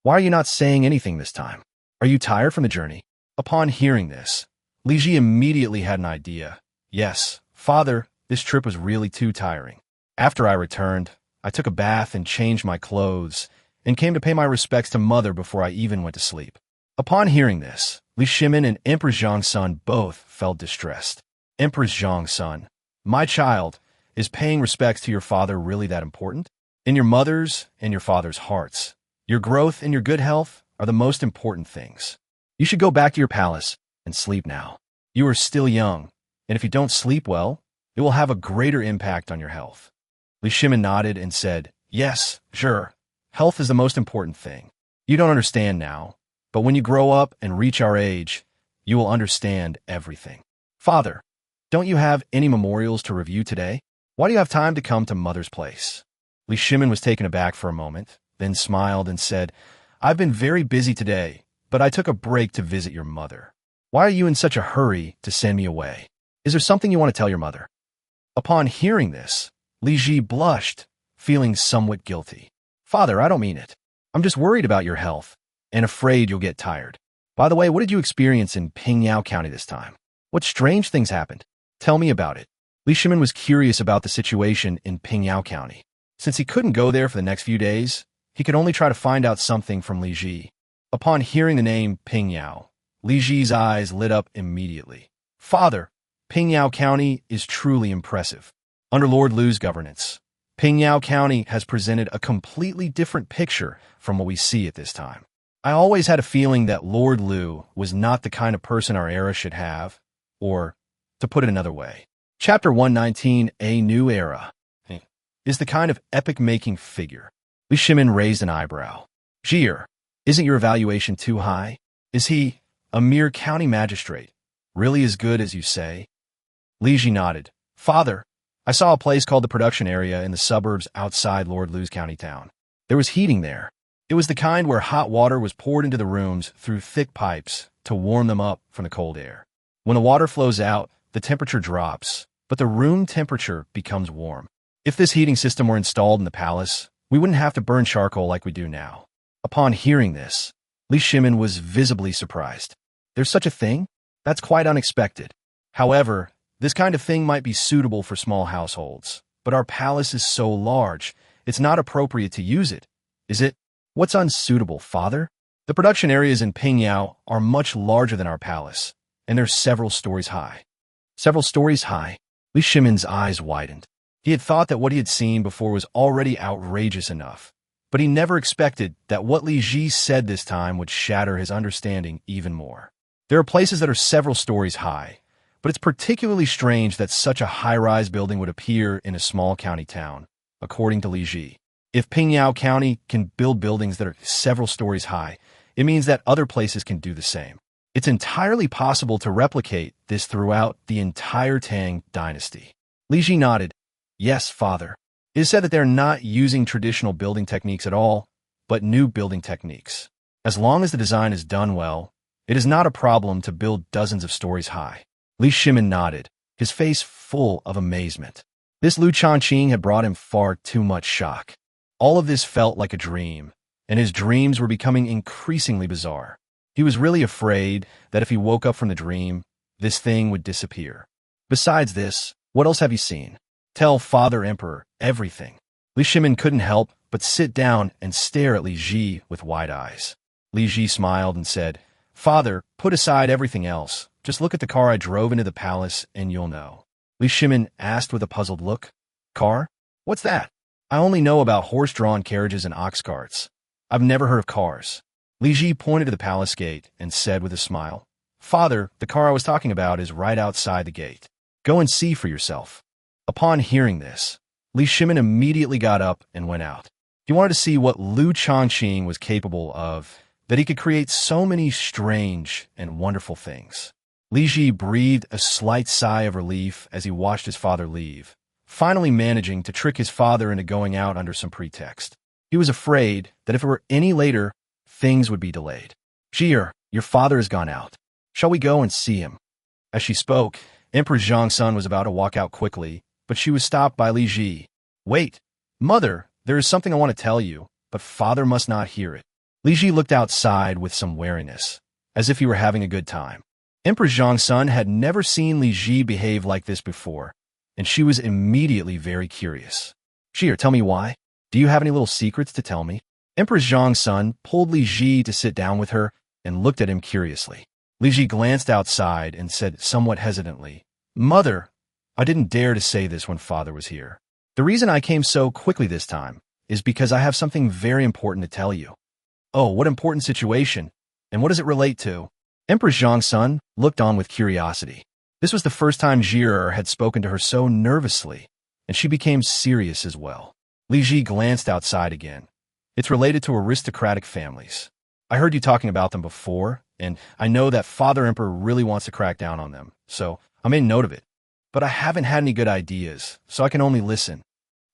A: Why are you not saying anything this time? Are you tired from the journey?" Upon hearing this, Li Ji immediately had an idea. "Yes, father, this trip was really too tiring. After I returned, I took a bath and changed my clothes and came to pay my respects to mother before I even went to sleep." Upon hearing this, Li Shimin and Empress Zhang's son both felt distressed. Empress Zhang's son, "My child, is paying respects to your father really that important? In your mother's and your father's hearts, your growth and your good health are the most important things. You should go back to your palace and sleep now. You are still young, and if you don't sleep well, it will have a greater impact on your health." Li Shimin nodded and said, "Yes, sure. Health is the most important thing. You don't understand now, but when you grow up and reach our age, you will understand everything. Father, don't you have any memorials to review today? Why do you have time to come to mother's place?" Li Shimin was taken aback for a moment, then smiled and said, "I've been very busy today, but I took a break to visit your mother. Why are you in such a hurry to send me away? Is there something you want to tell your mother?" Upon hearing this, Li Ji blushed, feeling somewhat guilty. "Father, I don't mean it. I'm just worried about your health and afraid you'll get tired. By the way, what did you experience in Pingyao County this time? What strange things happened? Tell me about it." Li Shimin was curious about the situation in Pingyao County. Since he couldn't go there for the next few days, he could only try to find out something from Li Ji. Upon hearing the name Pingyao, Li Ji's eyes lit up immediately. "Father, Pingyao County is truly impressive. Under Lord Liu's governance, Pingyao County has presented a completely different picture from what we see at this time. I always had a feeling that Lord Liu was not the kind of person our era should have, or, to put it another way, Chapter 119, A New Era, is the kind of epic-making figure." Li Shimin raised an eyebrow. "Zhi'er, isn't your evaluation too high? Is he, a mere county magistrate, really as good as you say?" Li Ji nodded. "Father, I saw a place called the production area in the suburbs outside Lord Liu's county town. There was heating there. It was the kind where hot water was poured into the rooms through thick pipes to warm them up from the cold air. When the water flows out, the temperature drops, but the room temperature becomes warm. If this heating system were installed in the palace, we wouldn't have to burn charcoal like we do now." Upon hearing this, Li Shimin was visibly surprised. "There's such a thing? That's quite unexpected. However, this kind of thing might be suitable for small households, but our palace is so large, it's not appropriate to use it, is it? What's unsuitable, father? The production areas in Pingyao are much larger than our palace, and they're several stories high." Several stories high? Li Shimin's eyes widened. He had thought that what he had seen before was already outrageous enough, but he never expected that what Li Ji said this time would shatter his understanding even more. There are places that are several stories high, but it's particularly strange that such a high-rise building would appear in a small county town, according to Li Ji. If Pingyao County can build buildings that are several stories high, it means that other places can do the same. It's entirely possible to replicate this throughout the entire Tang Dynasty. Li Ji nodded. Yes, father. It is said that they're not using traditional building techniques at all, but new building techniques. As long as the design is done well, it is not a problem to build dozens of stories high. Li Shimin nodded, his face full of amazement. This Liu Shaoqing had brought him far too much shock. All of this felt like a dream, and his dreams were becoming increasingly bizarre. He was really afraid that if he woke up from the dream, this thing would disappear. Besides this, what else have you seen? Tell Father Emperor everything. Li Shimin couldn't help but sit down and stare at Li Ji with wide eyes. Li Ji smiled and said, Father, put aside everything else. Just look at the car I drove into the palace and you'll know. Li Shimin asked with a puzzled look. Car? What's that? I only know about horse-drawn carriages and ox carts. I've never heard of cars. Li Ji pointed to the palace gate and said with a smile, Father, the car I was talking about is right outside the gate. Go and see for yourself. Upon hearing this, Li Shimin immediately got up and went out. He wanted to see what Liu Shaoqing was capable of, that he could create so many strange and wonderful things. Li Ji breathed a slight sigh of relief as he watched his father leave, finally managing to trick his father into going out under some pretext. He was afraid that if it were any later, things would be delayed. Jir, your father has gone out. Shall we go and see him? As she spoke, Emperor Taizong was about to walk out quickly, but she was stopped by Li Ji. Wait, mother, there is something I want to tell you, but father must not hear it. Li Ji looked outside with some wariness, as if he were having a good time. Emperor Taizong had never seen Li Ji behave like this before, and she was immediately very curious. Jir, tell me why. Do you have any little secrets to tell me? Emperor Taizong pulled Li Ji to sit down with her and looked at him curiously. Li Ji glanced outside and said somewhat hesitantly, Mother, I didn't dare to say this when father was here. The reason I came so quickly this time is because I have something very important to tell you. Oh, what important situation, and what does it relate to? Emperor Taizong looked on with curiosity. This was the first time Jir had spoken to her so nervously, and she became serious as well. Li Ji glanced outside again. It's related to aristocratic families. I heard you talking about them before, and I know that Father Emperor really wants to crack down on them, so I made note of it. But I haven't had any good ideas, so I can only listen.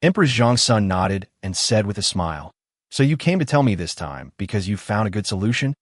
A: Emperor Taizong nodded and said with a smile, So you came to tell me this time because you found a good solution?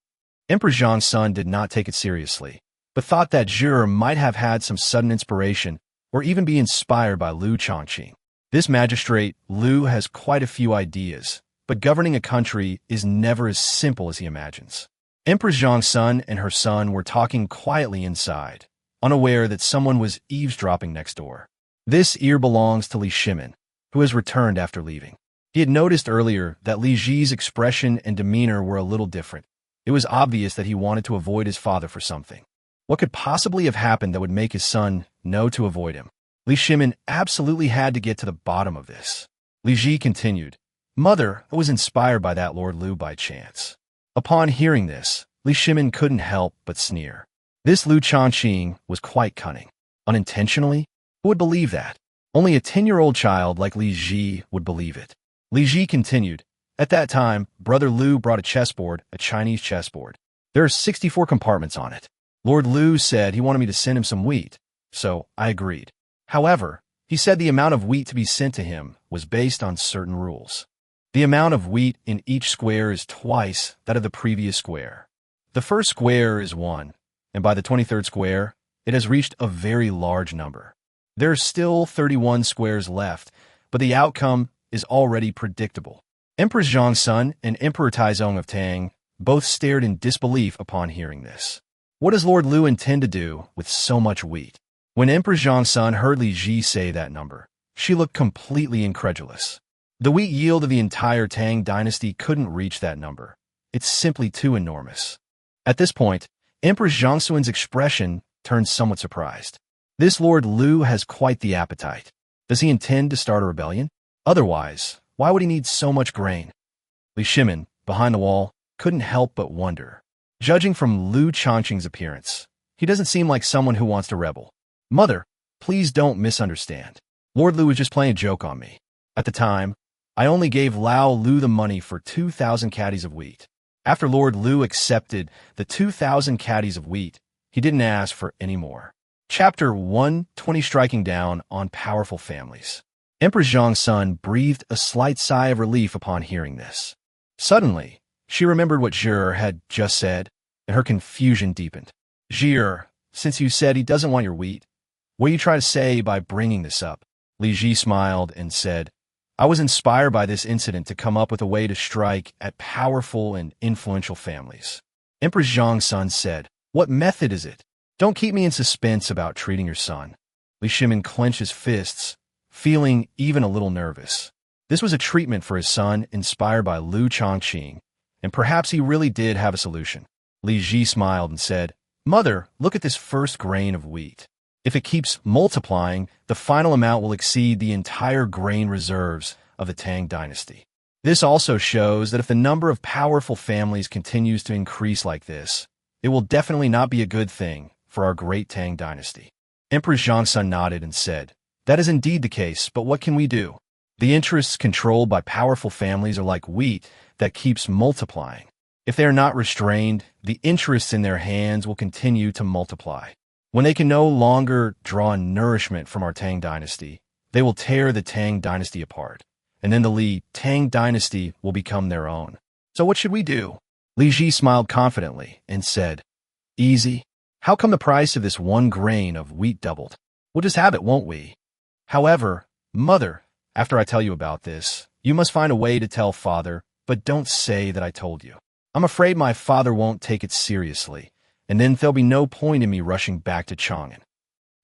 A: Emperor Taizong did not take it seriously, but thought that Jir might have had some sudden inspiration or even be inspired by Liu Shaoqing. This magistrate, Liu, has quite a few ideas, but governing a country is never as simple as he imagines. Empress Taizong and her son were talking quietly inside, unaware that someone was eavesdropping next door. This ear belongs to Li Shimin, who has returned after leaving. He had noticed earlier that Li Ji's expression and demeanor were a little different. It was obvious that he wanted to avoid his father for something. What could possibly have happened that would make his son know to avoid him? Li Shimin absolutely had to get to the bottom of this. Li Ji continued, Mother, I was inspired by that Lord Liu by chance. Upon hearing this, Li Shimin couldn't help but sneer. This Liu Shaoqing was quite cunning. Unintentionally? Who would believe that? Only a 10-year-old child like Li Ji would believe it. Li Ji continued, At that time, Brother Liu brought a chessboard, a Chinese chessboard. There are 64 compartments on it. Lord Liu said he wanted me to send him some wheat, so I agreed. However, he said the amount of wheat to be sent to him was based on certain rules. The amount of wheat in each square is twice that of the previous square. The first square is 1, and by the 23rd square, it has reached a very large number. There are still 31 squares left, but the outcome is already predictable. Empress Taizong and Emperor Taizong of Tang both stared in disbelief upon hearing this. What does Lord Liu intend to do with so much wheat? When Empress Taizong heard Li Ji say that number, she looked completely incredulous. The wheat yield of the entire Tang Dynasty couldn't reach that number. It's simply too enormous. At this point, Empress Taizong's expression turned somewhat surprised. This Lord Liu has quite the appetite. Does he intend to start a rebellion? Otherwise, why would he need so much grain? Li Shimin, behind the wall, couldn't help but wonder. Judging from Liu Shaoqing's appearance, he doesn't seem like someone who wants to rebel. Mother, please don't misunderstand. Lord Liu was just playing a joke on me. At the time, I only gave Lao Lu the money for 2,000 caddies of wheat. After Lord Liu accepted the 2,000 caddies of wheat, he didn't ask for any more. Chapter 120 Striking Down on Powerful Families. Empress Zhong's son breathed a slight sigh of relief upon hearing this. Suddenly, she remembered what Zhi had just said, and her confusion deepened. Zhi, since you said he doesn't want your wheat, what are you trying to say by bringing this up? Li Ji smiled and said, I was inspired by this incident to come up with a way to strike at powerful and influential families. Empress Zhong's son said, What method is it? Don't keep me in suspense about treating your son. Li Shimin clenched his fists, feeling even a little nervous. This was a treatment for his son inspired by Liu Shaoqing, and perhaps he really did have a solution. Li Ji smiled and said, Mother, look at this first grain of wheat. If it keeps multiplying, the final amount will exceed the entire grain reserves of the Tang Dynasty. This also shows that if the number of powerful families continues to increase like this, it will definitely not be a good thing for our great Tang Dynasty. Emperor Zhongsun nodded and said, That is indeed the case, but what can we do? The interests controlled by powerful families are like wheat that keeps multiplying. If they are not restrained, the interests in their hands will continue to multiply. When they can no longer draw nourishment from our Tang Dynasty, they will tear the Tang Dynasty apart, and then the Li Tang Dynasty will become their own. So what should we do? Li Ji smiled confidently and said, Easy. How come the price of this one grain of wheat doubled? We'll just have it, won't we? However, Mother, after I tell you about this, you must find a way to tell Father, but don't say that I told you. I'm afraid my father won't take it seriously, and then there'll be no point in me rushing back to Chang'an.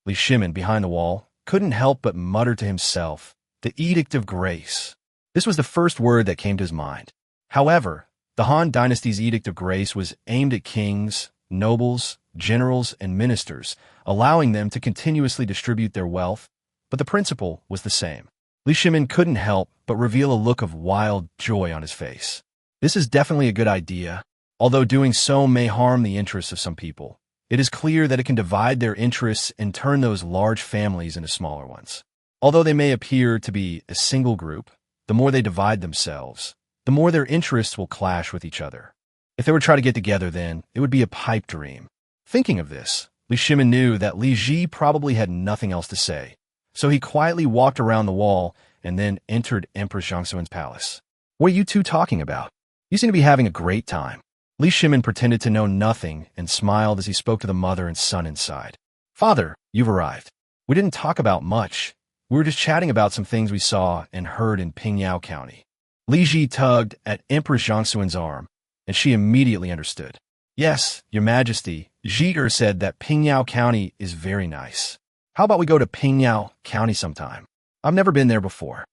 A: Li Shimin, behind the wall, couldn't help but mutter to himself, the Edict of Grace. This was the first word that came to his mind. However, the Han Dynasty's Edict of Grace was aimed at kings, nobles, generals, and ministers, allowing them to continuously distribute their wealth, but the principle was the same. Li Shimin couldn't help but reveal a look of wild joy on his face. This is definitely a good idea. Although doing so may harm the interests of some people, it is clear that it can divide their interests and turn those large families into smaller ones. Although they may appear to be a single group, the more they divide themselves, the more their interests will clash with each other. If they were to try to get together then, it would be a pipe dream. Thinking of this, Li Shimin knew that Li Ji probably had nothing else to say, so he quietly walked around the wall and then entered Emperor Zhongxuan's palace. What are you two talking about? You seem to be having a great time. Li Shimin pretended to know nothing and smiled as he spoke to the mother and son inside. Father, you've arrived. We didn't talk about much. We were just chatting about some things we saw and heard in Pingyao County. Li Ji tugged at Empress Zhongxuan's arm, and she immediately understood. Yes, Your Majesty, Zhi'er said that Pingyao County is very nice. How about we go to Pingyao County sometime? I've never been there before.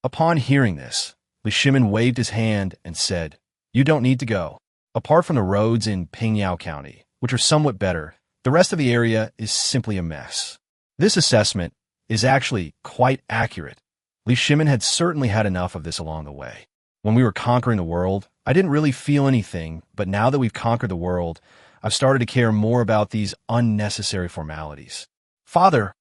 A: Upon hearing this, Li Shimin waved his hand and said, You don't need to go. Apart from the roads in Pingyao County, which are somewhat better, the rest of the area is simply a mess. This assessment is actually quite accurate. Li Shimin had certainly had enough of this along the way. When we were conquering the world, I didn't really feel anything, but now that we've conquered the world, I've started to care more about these unnecessary formalities. Father,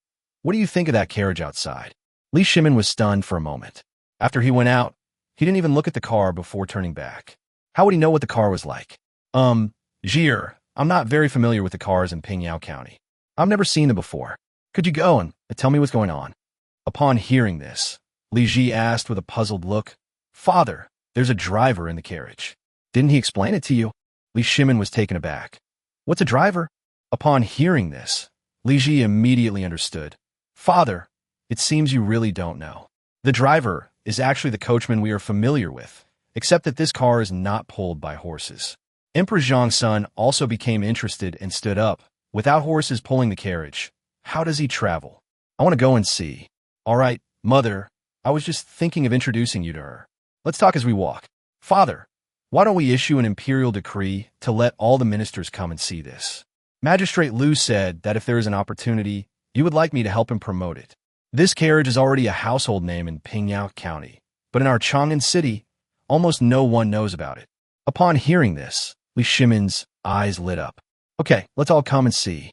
A: what do you think of that carriage outside? Li Shimin was stunned for a moment. After he went out, he didn't even look at the car before turning back. How would he know what the car was like? Zhi'er, I'm not very familiar with the cars in Pingyao County. I've never seen them before. Could you go and tell me what's going on? Upon hearing this, Li Ji asked with a puzzled look, Father, there's a driver in the carriage. Didn't he explain it to you? Li Shimin was taken aback. What's a driver? Upon hearing this, Li Ji immediately understood. Father, it seems you really don't know. The driver is actually the coachman we are familiar with, except that this car is not pulled by horses. Emperor Zhongsun also became interested and stood up. Without horses pulling the carriage, how does he travel? I want to go and see. All right, Mother, I was just thinking of introducing you to her. Let's talk as we walk. Father, why don't we issue an imperial decree to let all the ministers come and see this? Magistrate Liu said that if there is an opportunity, you would like me to help him promote it. This carriage is already a household name in Pingyao County, but in our Chang'an city, almost no one knows about it. Upon hearing this, Li Shimin's eyes lit up. Okay, let's all come and see.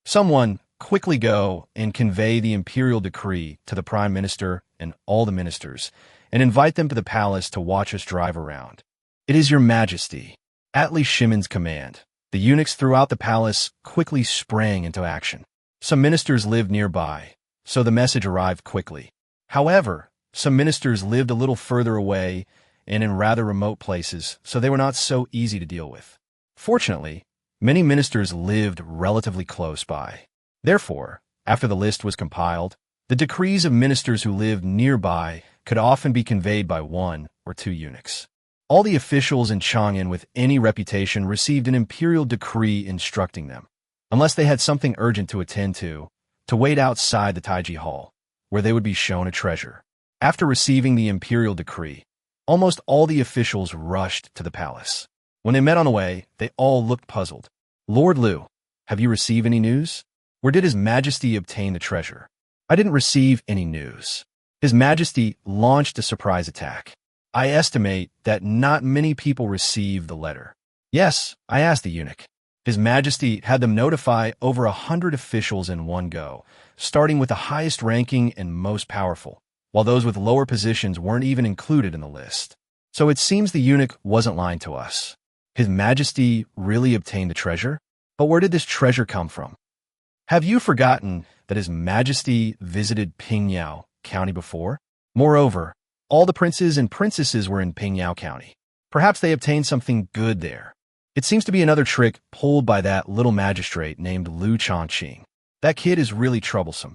A: Someone quickly go and convey the imperial decree to the Prime Minister and all the ministers, and invite them to the palace to watch us drive around. It is Your Majesty. At Li Shimin's command, the eunuchs throughout the palace quickly sprang into action. Some ministers lived nearby, so the message arrived quickly. However, some ministers lived a little further away and in rather remote places, so they were not so easy to deal with. Fortunately, many ministers lived relatively close by. Therefore, after the list was compiled, the decrees of ministers who lived nearby could often be conveyed by 1 or 2 eunuchs. All the officials in Chang'an with any reputation received an imperial decree instructing them, unless they had something urgent to attend to wait outside the Taiji Hall, where they would be shown a treasure. After receiving the imperial decree, almost all the officials rushed to the palace. When they met on the way, they all looked puzzled. "Lord Liu, have you received any news? Where did His Majesty obtain the treasure?" "I didn't receive any news. His Majesty launched a surprise attack. I estimate that not many people received the letter." "Yes," I asked the eunuch. "His Majesty had them notify over 100 officials in one go, starting with the highest ranking and most powerful, while those with lower positions weren't even included in the list. So it seems the eunuch wasn't lying to us. His Majesty really obtained the treasure? But where did this treasure come from? Have you forgotten that His Majesty visited Pingyao County before? Moreover, all the princes and princesses were in Pingyao County. Perhaps they obtained something good there. It seems to be another trick pulled by that little magistrate named Liu Shaoqing. That kid is really troublesome.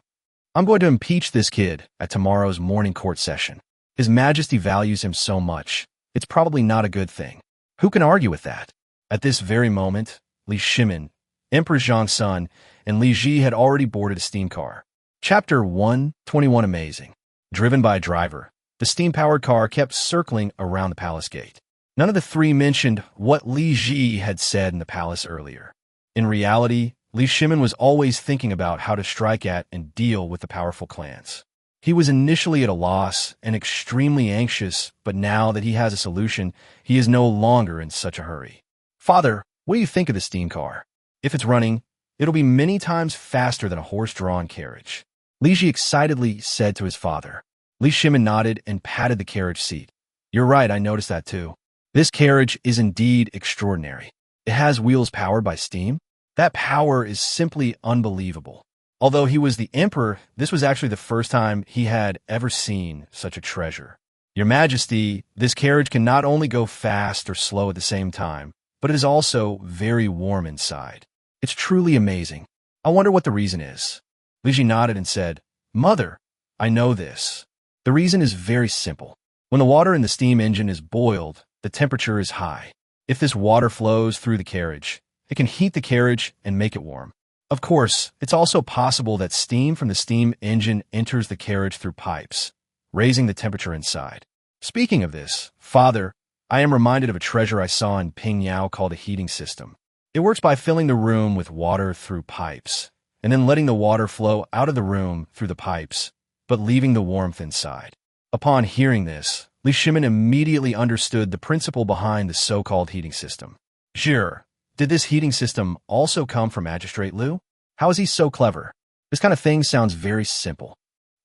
A: I'm going to impeach this kid at tomorrow's morning court session. His Majesty values him so much. It's probably not a good thing. Who can argue with that?" At this very moment, Li Shimin, Emperor Zhang's son, and Li Ji had already boarded a steam car. Chapter 121 Amazing. Driven by a driver, the steam-powered car kept circling around the palace gate. None of the three mentioned what Li Ji had said in the palace earlier. In reality, Li Shimin was always thinking about how to strike at and deal with the powerful clans. He was initially at a loss and extremely anxious, but now that he has a solution, he is no longer in such a hurry. "Father, what do you think of the steam car? If it's running, it'll be many times faster than a horse-drawn carriage," Li Ji excitedly said to his father. Li Shimin nodded and patted the carriage seat. "You're right, I noticed that too. This carriage is indeed extraordinary. It has wheels powered by steam. That power is simply unbelievable." Although he was the emperor, this was actually the first time he had ever seen such a treasure. "Your Majesty, this carriage can not only go fast or slow at the same time, but it is also very warm inside. It's truly amazing. I wonder what the reason is." Li Ji nodded and said, "Mother, I know this. The reason is very simple. When the water in the steam engine is boiled, the temperature is high. If this water flows through the carriage, it can heat the carriage and make it warm. Of course, it's also possible that steam from the steam engine enters the carriage through pipes, raising the temperature inside. Speaking of this, Father, I am reminded of a treasure I saw in Pingyao called a heating system. It works by filling the room with water through pipes, and then letting the water flow out of the room through the pipes, but leaving the warmth inside." Upon hearing this, Li Shimin immediately understood the principle behind the so-called heating system. "Sure. Did this heating system also come from Magistrate Liu? How is he so clever? This kind of thing sounds very simple.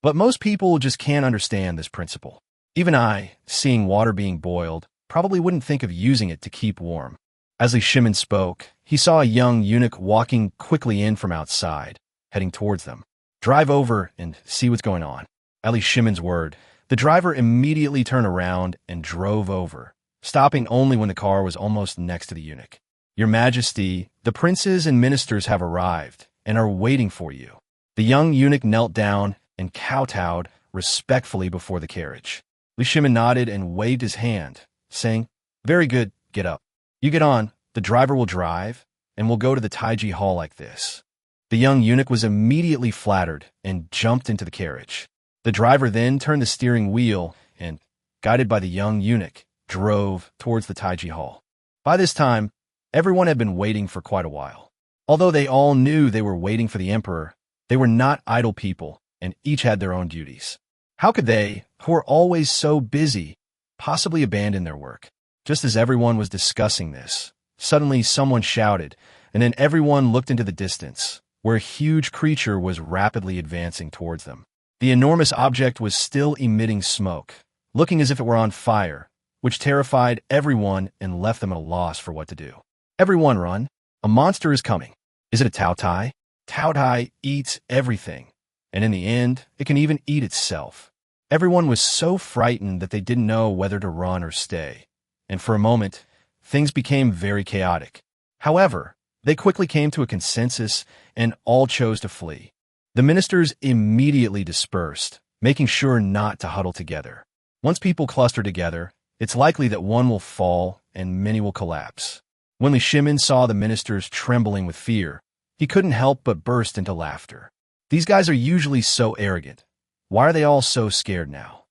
A: But most people just can't understand this principle. Even I, seeing water being boiled, probably wouldn't think of using it to keep warm." As Li Shimin spoke, he saw a young eunuch walking quickly in from outside, heading towards them. "Drive over and see what's going on." At Li Shimin's word, the driver immediately turned around and drove over, stopping only when the car was almost next to the eunuch. "Your Majesty, the princes and ministers have arrived and are waiting for you." The young eunuch knelt down and kowtowed respectfully before the carriage. Li Shimin nodded and waved his hand, saying, "Very good, get up. You get on, the driver will drive, and we'll go to the Taiji Hall like this." The young eunuch was immediately flattered and jumped into the carriage. The driver then turned the steering wheel and, guided by the young eunuch, drove towards the Taiji Hall. By this time, everyone had been waiting for quite a while. Although they all knew they were waiting for the emperor, they were not idle people, and each had their own duties. How could they, who were always so busy, possibly abandon their work? Just as everyone was discussing this, suddenly someone shouted, and then everyone looked into the distance, where a huge creature was rapidly advancing towards them. The enormous object was still emitting smoke, looking as if it were on fire, which terrified everyone and left them at a loss for what to do. Everyone run! A monster is coming. Is it a Tao Tai? Tao Tai eats everything, and in the end, it can even eat itself. Everyone was so frightened that they didn't know whether to run or stay, and for a moment, things became very chaotic. However, they quickly came to a consensus and all chose to flee. The ministers immediately dispersed, making sure not to huddle together. Once people cluster together, it's likely that one will fall and many will collapse. When Liu Shimin saw the ministers trembling with fear, he couldn't help but burst into laughter. These guys are usually so arrogant. Why are they all so scared now?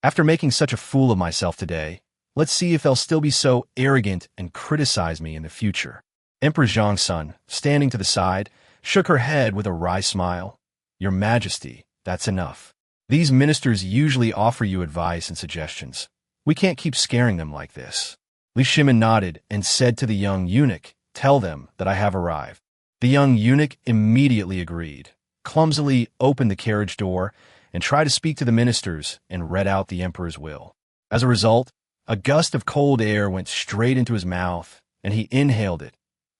A: After making such a fool of myself today, let's see if they'll still be so arrogant and criticize me in the future. Emperor Taizong's son, standing to the side, shook her head with a wry smile. Your Majesty, that's enough. These ministers usually offer you advice and suggestions. We can't keep scaring them like this. Liu Shimin nodded and said to the young eunuch, tell them that I have arrived. The young eunuch immediately agreed, clumsily opened the carriage door, and tried to speak to the ministers and read out the emperor's will. As a result, a gust of cold air went straight into his mouth, and he inhaled it,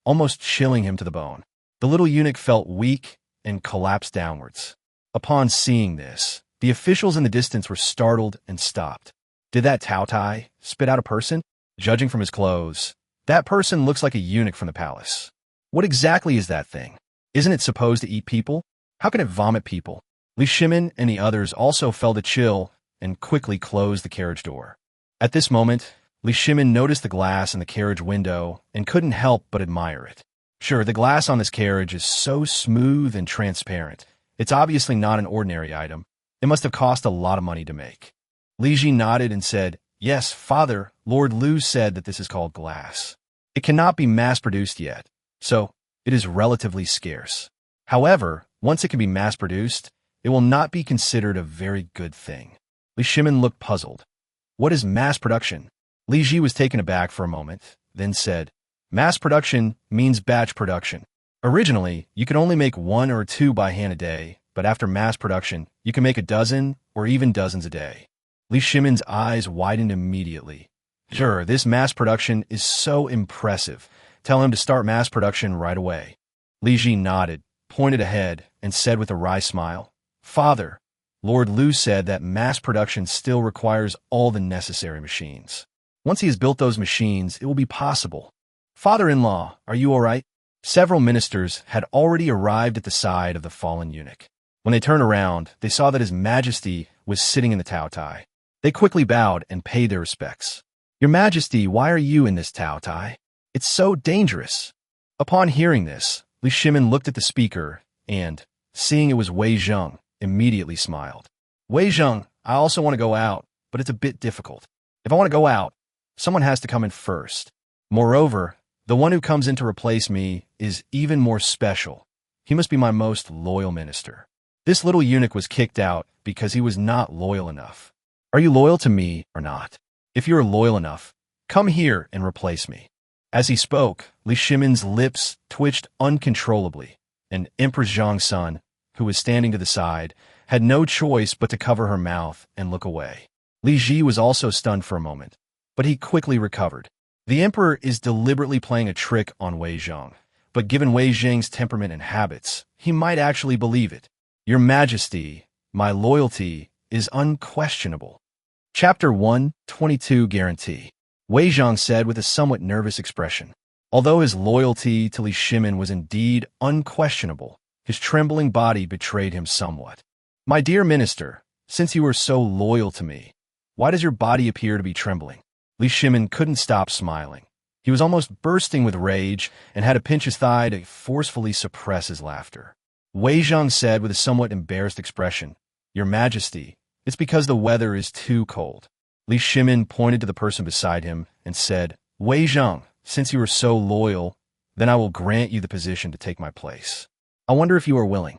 A: almost chilling him to the bone. The little eunuch felt weak and collapsed downwards. Upon seeing this, the officials in the distance were startled and stopped. Did that Tao Tai spit out a person? Judging from his clothes, that person looks like a eunuch from the palace. What exactly is that thing? Isn't it supposed to eat people? How can it vomit people? Liu Shimin and the others also felt a chill and quickly closed the carriage door. At this moment, Liu Shimin noticed the glass in the carriage window and couldn't help but admire it. Sure, the glass on this carriage is so smooth and transparent. It's obviously not an ordinary item. It must have cost a lot of money to make. Li Ji nodded and said, yes, father, Lord Liu said that this is called glass. It cannot be mass-produced yet, so it is relatively scarce. However, once it can be mass-produced, it will not be considered a very good thing. Liu Shimin looked puzzled. What is mass production? Li Ji was taken aback for a moment, then said, mass production means batch production. Originally, you could only make 1 or 2 by hand a day, but after mass production, you can make a dozen or even dozens a day. Liu Shimin's eyes widened immediately. Sure, this mass production is so impressive. Tell him to start mass production right away. Li Ji nodded, pointed ahead, and said with a wry smile, Father, Lord Liu said that mass production still requires all the necessary machines. Once he has built those machines, it will be possible. Father-in-law, are you all right? Several ministers had already arrived at the side of the fallen eunuch. When they turned around, they saw that His Majesty was sitting in the Tao Tai. They quickly bowed and paid their respects. Your Majesty, why are you in this Tao Tai? It's so dangerous. Upon hearing this, Liu Shimin looked at the speaker and, seeing it was Wei Zheng, immediately smiled. Wei Zheng, I also want to go out, but it's a bit difficult. If I want to go out, someone has to come in first. Moreover, the one who comes in to replace me is even more special. He must be my most loyal minister. This little eunuch was kicked out because he was not loyal enough. Are you loyal to me or not? If you are loyal enough, come here and replace me. As he spoke, Liu Shimin's lips twitched uncontrollably, and Emperor Taizong's son, who was standing to the side, had no choice but to cover her mouth and look away. Li Ji was also stunned for a moment, but he quickly recovered. The emperor is deliberately playing a trick on Wei Zheng, but given Wei Zheng's temperament and habits, he might actually believe it. Your Majesty, my loyalty is unquestionable. Chapter 122 Guarantee. Wei Zheng said with a somewhat nervous expression. Although his loyalty to Liu Shimin was indeed unquestionable, his trembling body betrayed him somewhat. My dear minister, since you are so loyal to me, why does your body appear to be trembling? Liu Shimin couldn't stop smiling. He was almost bursting with rage and had to pinch his thigh to forcefully suppress his laughter. Wei Zheng said with a somewhat embarrassed expression, Your Majesty, it's because the weather is too cold. Liu Shimin pointed to the person beside him and said, Wei Zheng, since you are so loyal, then I will grant you the position to take my place. I wonder if you are willing.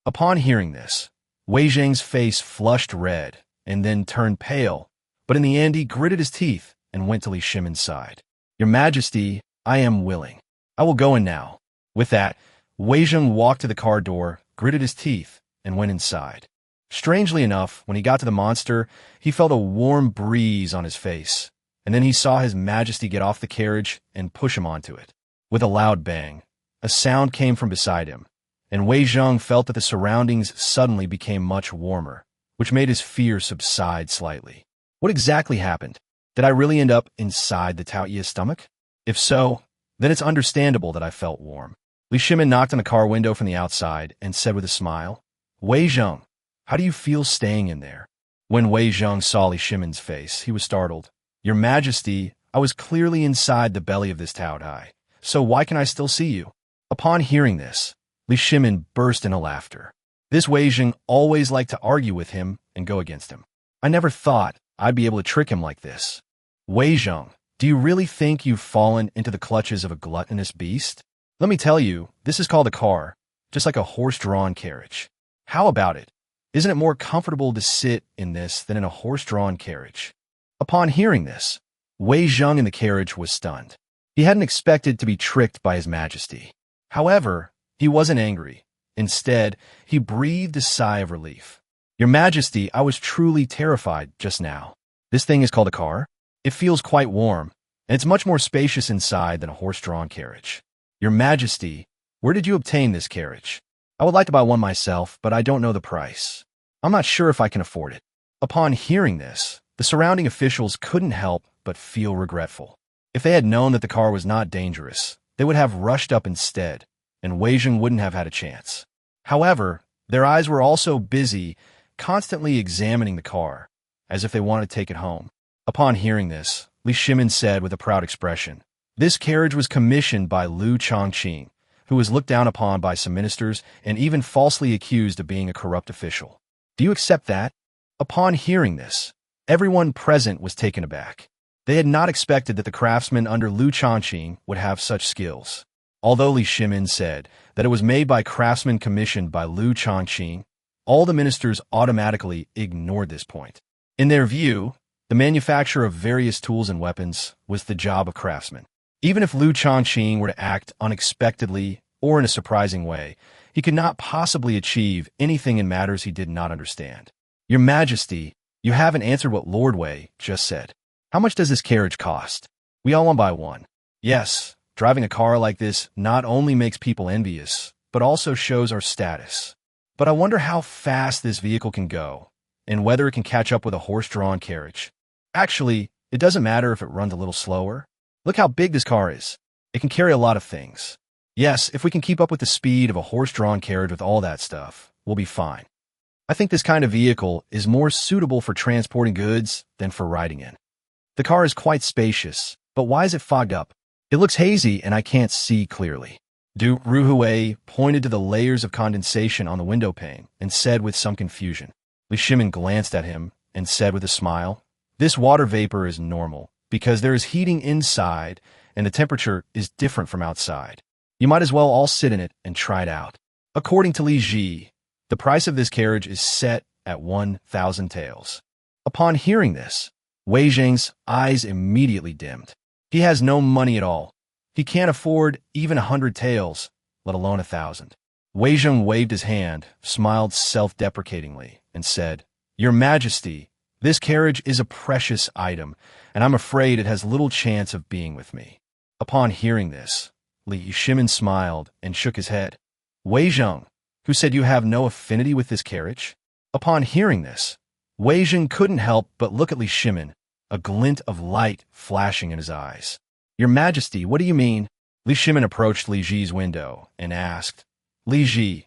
A: Upon hearing this, Wei Zheng's face flushed red and then turned pale, but in the end he gritted his teeth and went to Liu Shimin's side. Your Majesty, I am willing. I will go in now. With that, Wei Zheng walked to the car door, gritted his teeth, and went inside. Strangely enough, when he got to the monster, he felt a warm breeze on his face. and then he saw His Majesty get off the carriage and push him onto it. With a loud bang, a sound came from beside him, and Wei Zheng felt that the surroundings suddenly became much warmer, which made his fear subside slightly. What exactly happened? Did I really end up inside the Taoyi's stomach? If so, then it's understandable that I felt warm. Li Shimin knocked on the car window from the outside and said with a smile, Wei Zheng, how do you feel staying in there? When Wei Zheng saw Li Shimin's face, he was startled. Your Majesty, I was clearly inside the belly of this Taodai, so why can I still see you? Upon hearing this, Li Shimin burst into laughter. This Wei Zheng always liked to argue with him and go against him. I never thought I'd be able to trick him like this. Wei Zheng, do you really think you've fallen into the clutches of a gluttonous beast? Let me tell you, this is called a car, just like a horse-drawn carriage. How about it? Isn't it more comfortable to sit in this than in a horse-drawn carriage? Upon hearing this, Wei Zheng in the carriage was stunned. He hadn't expected to be tricked by His Majesty. However, he wasn't angry. Instead, he breathed a sigh of relief. Your Majesty, I was truly terrified just now. This thing is called a car? It feels quite warm, and it's much more spacious inside than a horse-drawn carriage. Your Majesty, where did you obtain this carriage? I would like to buy one myself, but I don't know the price. I'm not sure if I can afford it. Upon hearing this, the surrounding officials couldn't help but feel regretful. If they had known that the car was not dangerous, they would have rushed up instead, and Wei Zheng wouldn't have had a chance. However, their eyes were also busy, constantly examining the car, as if they wanted to take it home. Upon hearing this, Li Shimin said with a proud expression, This carriage was commissioned by Liu Shaoqing, who was looked down upon by some ministers and even falsely accused of being a corrupt official. Do you accept that? Upon hearing this, everyone present was taken aback. They had not expected that the craftsman under Liu Shaoqing would have such skills. Although Li Shimin said that it was made by craftsmen commissioned by Liu Shaoqing, all the ministers automatically ignored this point. In their view, the manufacture of various tools and weapons was the job of craftsmen. Even if Liu Shaoqing were to act unexpectedly or in a surprising way, he could not possibly achieve anything in matters he did not understand. Your Majesty, you haven't answered what Lord Wei just said. How much does this carriage cost? We all want to buy one. Yes, driving a car like this not only makes people envious, but also shows our status. But I wonder how fast this vehicle can go, and whether it can catch up with a horse-drawn carriage. Actually, it doesn't matter if it runs a little slower. Look how big this car is. It can carry a lot of things. Yes, if we can keep up with the speed of a horse-drawn carriage with all that stuff, we'll be fine. I think this kind of vehicle is more suitable for transporting goods than for riding in. The car is quite spacious, but why is it fogged up? It looks hazy and I can't see clearly. Du Ruhui pointed to the layers of condensation on the window pane and said with some confusion. Li Shimin glanced at him and said with a smile, This water vapor is normal because there is heating inside and the temperature is different from outside. You might as well all sit in it and try it out. According to Li Ji, the price of this carriage is set at 1,000 taels. Upon hearing this, Wei Zheng's eyes immediately dimmed. He has no money at all. He can't afford even 100 taels, let alone 1,000. Wei Zheng waved his hand, smiled self-deprecatingly, and said, Your Majesty, this carriage is a precious item, and I'm afraid it has little chance of being with me. Upon hearing this, Li Shimin smiled and shook his head. Wei Zheng, who said you have no affinity with this carriage? Upon hearing this, Wei Zheng couldn't help but look at Li Shimin, a glint of light flashing in his eyes. Your Majesty, what do you mean? Li Shimin approached Li Ji's window and asked, Li Ji,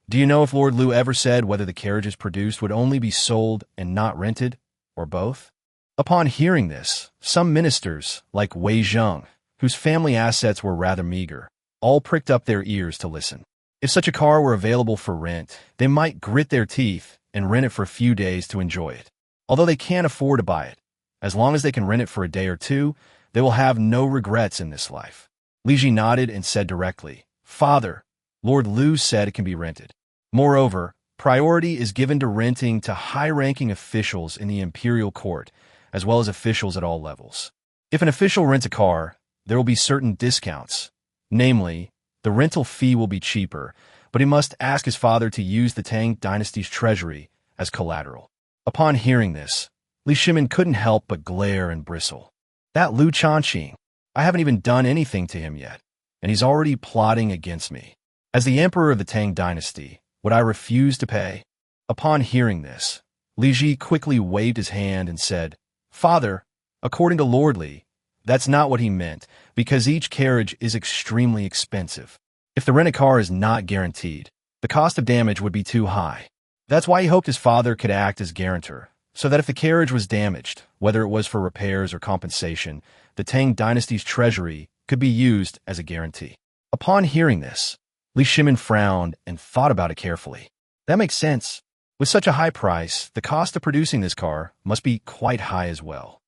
A: do you know if Lord Liu ever said whether the carriages produced would only be sold and not rented, or both? Upon hearing this, some ministers, like Wei Zheng, whose family assets were rather meager, all pricked up their ears to listen. If such a car were available for rent, they might grit their teeth and rent it for a few days to enjoy it. Although they can't afford to buy it, as long as they can rent it for a day or two, they will have no regrets in this life. Li Ji nodded and said directly, Father, Lord Liu said it can be rented. Moreover, priority is given to renting to high-ranking officials in the imperial court, as well as officials at all levels. If an official rents a car, there will be certain discounts. Namely, the rental fee will be cheaper, but he must ask his father to use the Tang Dynasty's treasury as collateral. Upon hearing this, Li Shimin couldn't help but glare and bristle. That Liu Shaoqing, I haven't even done anything to him yet, and he's already plotting against me. As the emperor of the Tang Dynasty, would I refuse to pay? Upon hearing this, Li Ji quickly waved his hand and said, Father, according to Lord Li, that's not what he meant, because each carriage is extremely expensive. If the rented car is not guaranteed, the cost of damage would be too high. That's why he hoped his father could act as guarantor, so that if the carriage was damaged, whether it was for repairs or compensation, the Tang Dynasty's treasury could be used as a guarantee. Upon hearing this, Li Shimin frowned and thought about it carefully. That makes sense. With such a high price, the cost of producing this car must be quite high as well.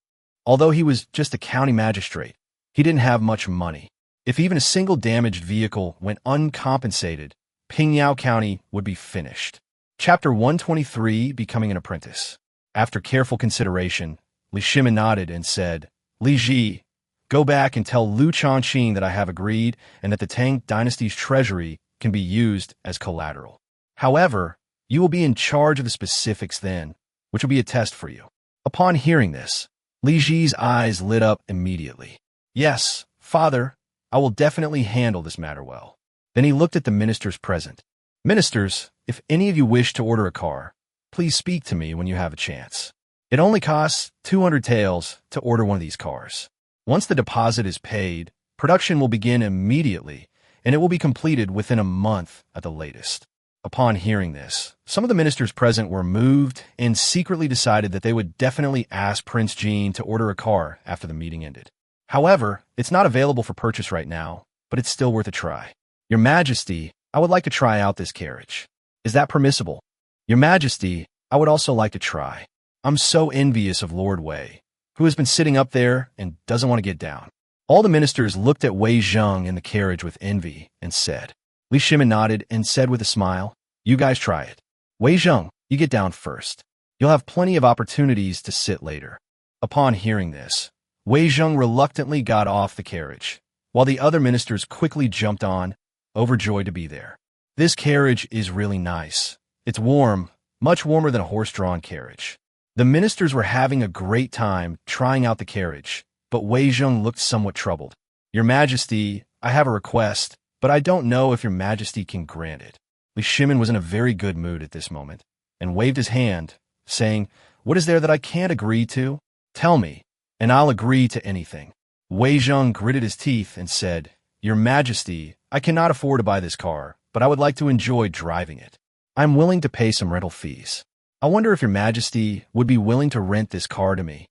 A: Although he was just a county magistrate, he didn't have much money. If even a single damaged vehicle went uncompensated, Pingyao County would be finished. Chapter 123, Becoming an Apprentice. After careful consideration, Li Shimin nodded and said, Li Ji, go back and tell Liu Shaoqing that I have agreed and that the Tang Dynasty's treasury can be used as collateral. However, you will be in charge of the specifics then, which will be a test for you. Upon hearing this, Li Ji's eyes lit up immediately. Yes, father, I will definitely handle this matter well. Then he looked at the ministers present. Ministers, if any of you wish to order a car, please speak to me when you have a chance. It only costs 200 taels to order one of these cars. Once the deposit is paid, production will begin immediately, and it will be completed within a month at the latest. Upon hearing this, some of the ministers present were moved and secretly decided that they would definitely ask Prince Jean to order a car after the meeting ended. However, it's not available for purchase right now, but it's still worth a try. Your Majesty, I would like to try out this carriage. Is that permissible? Your Majesty, I would also like to try. I'm so envious of Lord Wei, who has been sitting up there and doesn't want to get down. All the ministers looked at Wei Zheng in the carriage with envy and said, Li Shimin nodded and said with a smile, You guys try it. Wei Zheng, you get down first. You'll have plenty of opportunities to sit later. Upon hearing this, Wei Zheng reluctantly got off the carriage, while the other ministers quickly jumped on, overjoyed to be there. This carriage is really nice. It's warm, much warmer than a horse-drawn carriage. The ministers were having a great time trying out the carriage, but Wei Zheng looked somewhat troubled. Your Majesty, I have a request, but I don't know if Your Majesty can grant it. Li Shimin was in a very good mood at this moment, and waved his hand, saying, What is there that I can't agree to? Tell me, and I'll agree to anything. Wei Zheng gritted his teeth and said, Your Majesty, I cannot afford to buy this car, but I would like to enjoy driving it. I'm willing to pay some rental fees. I wonder if Your Majesty would be willing to rent this car to me.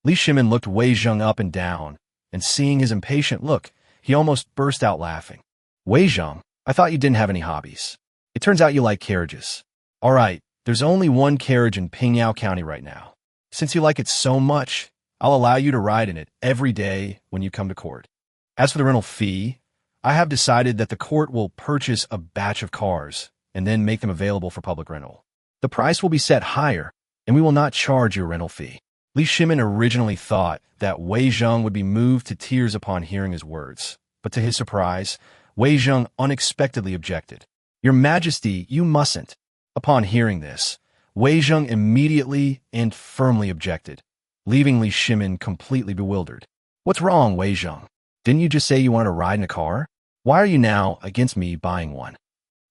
A: Li Shimin looked Wei Zheng up and down, and seeing his impatient look, he almost burst out laughing. Wei Zheng, I thought you didn't have any hobbies. It turns out you like carriages. All right, there's only one carriage in Pingyao County right now. Since you like it so much, I'll allow you to ride in it every day when you come to court. As for the rental fee, I have decided that the court will purchase a batch of cars and then make them available for public rental. The price will be set higher, and we will not charge you a rental fee. Li Shimin originally thought that Wei Zheng would be moved to tears upon hearing his words, but to his surprise, Wei Zheng unexpectedly objected. Your Majesty, you mustn't. Upon hearing this, Wei Zheng immediately and firmly objected, leaving Li Shimin completely bewildered. What's wrong, Wei Zheng? Didn't you just say you wanted to ride in a car? Why are you now against me buying one?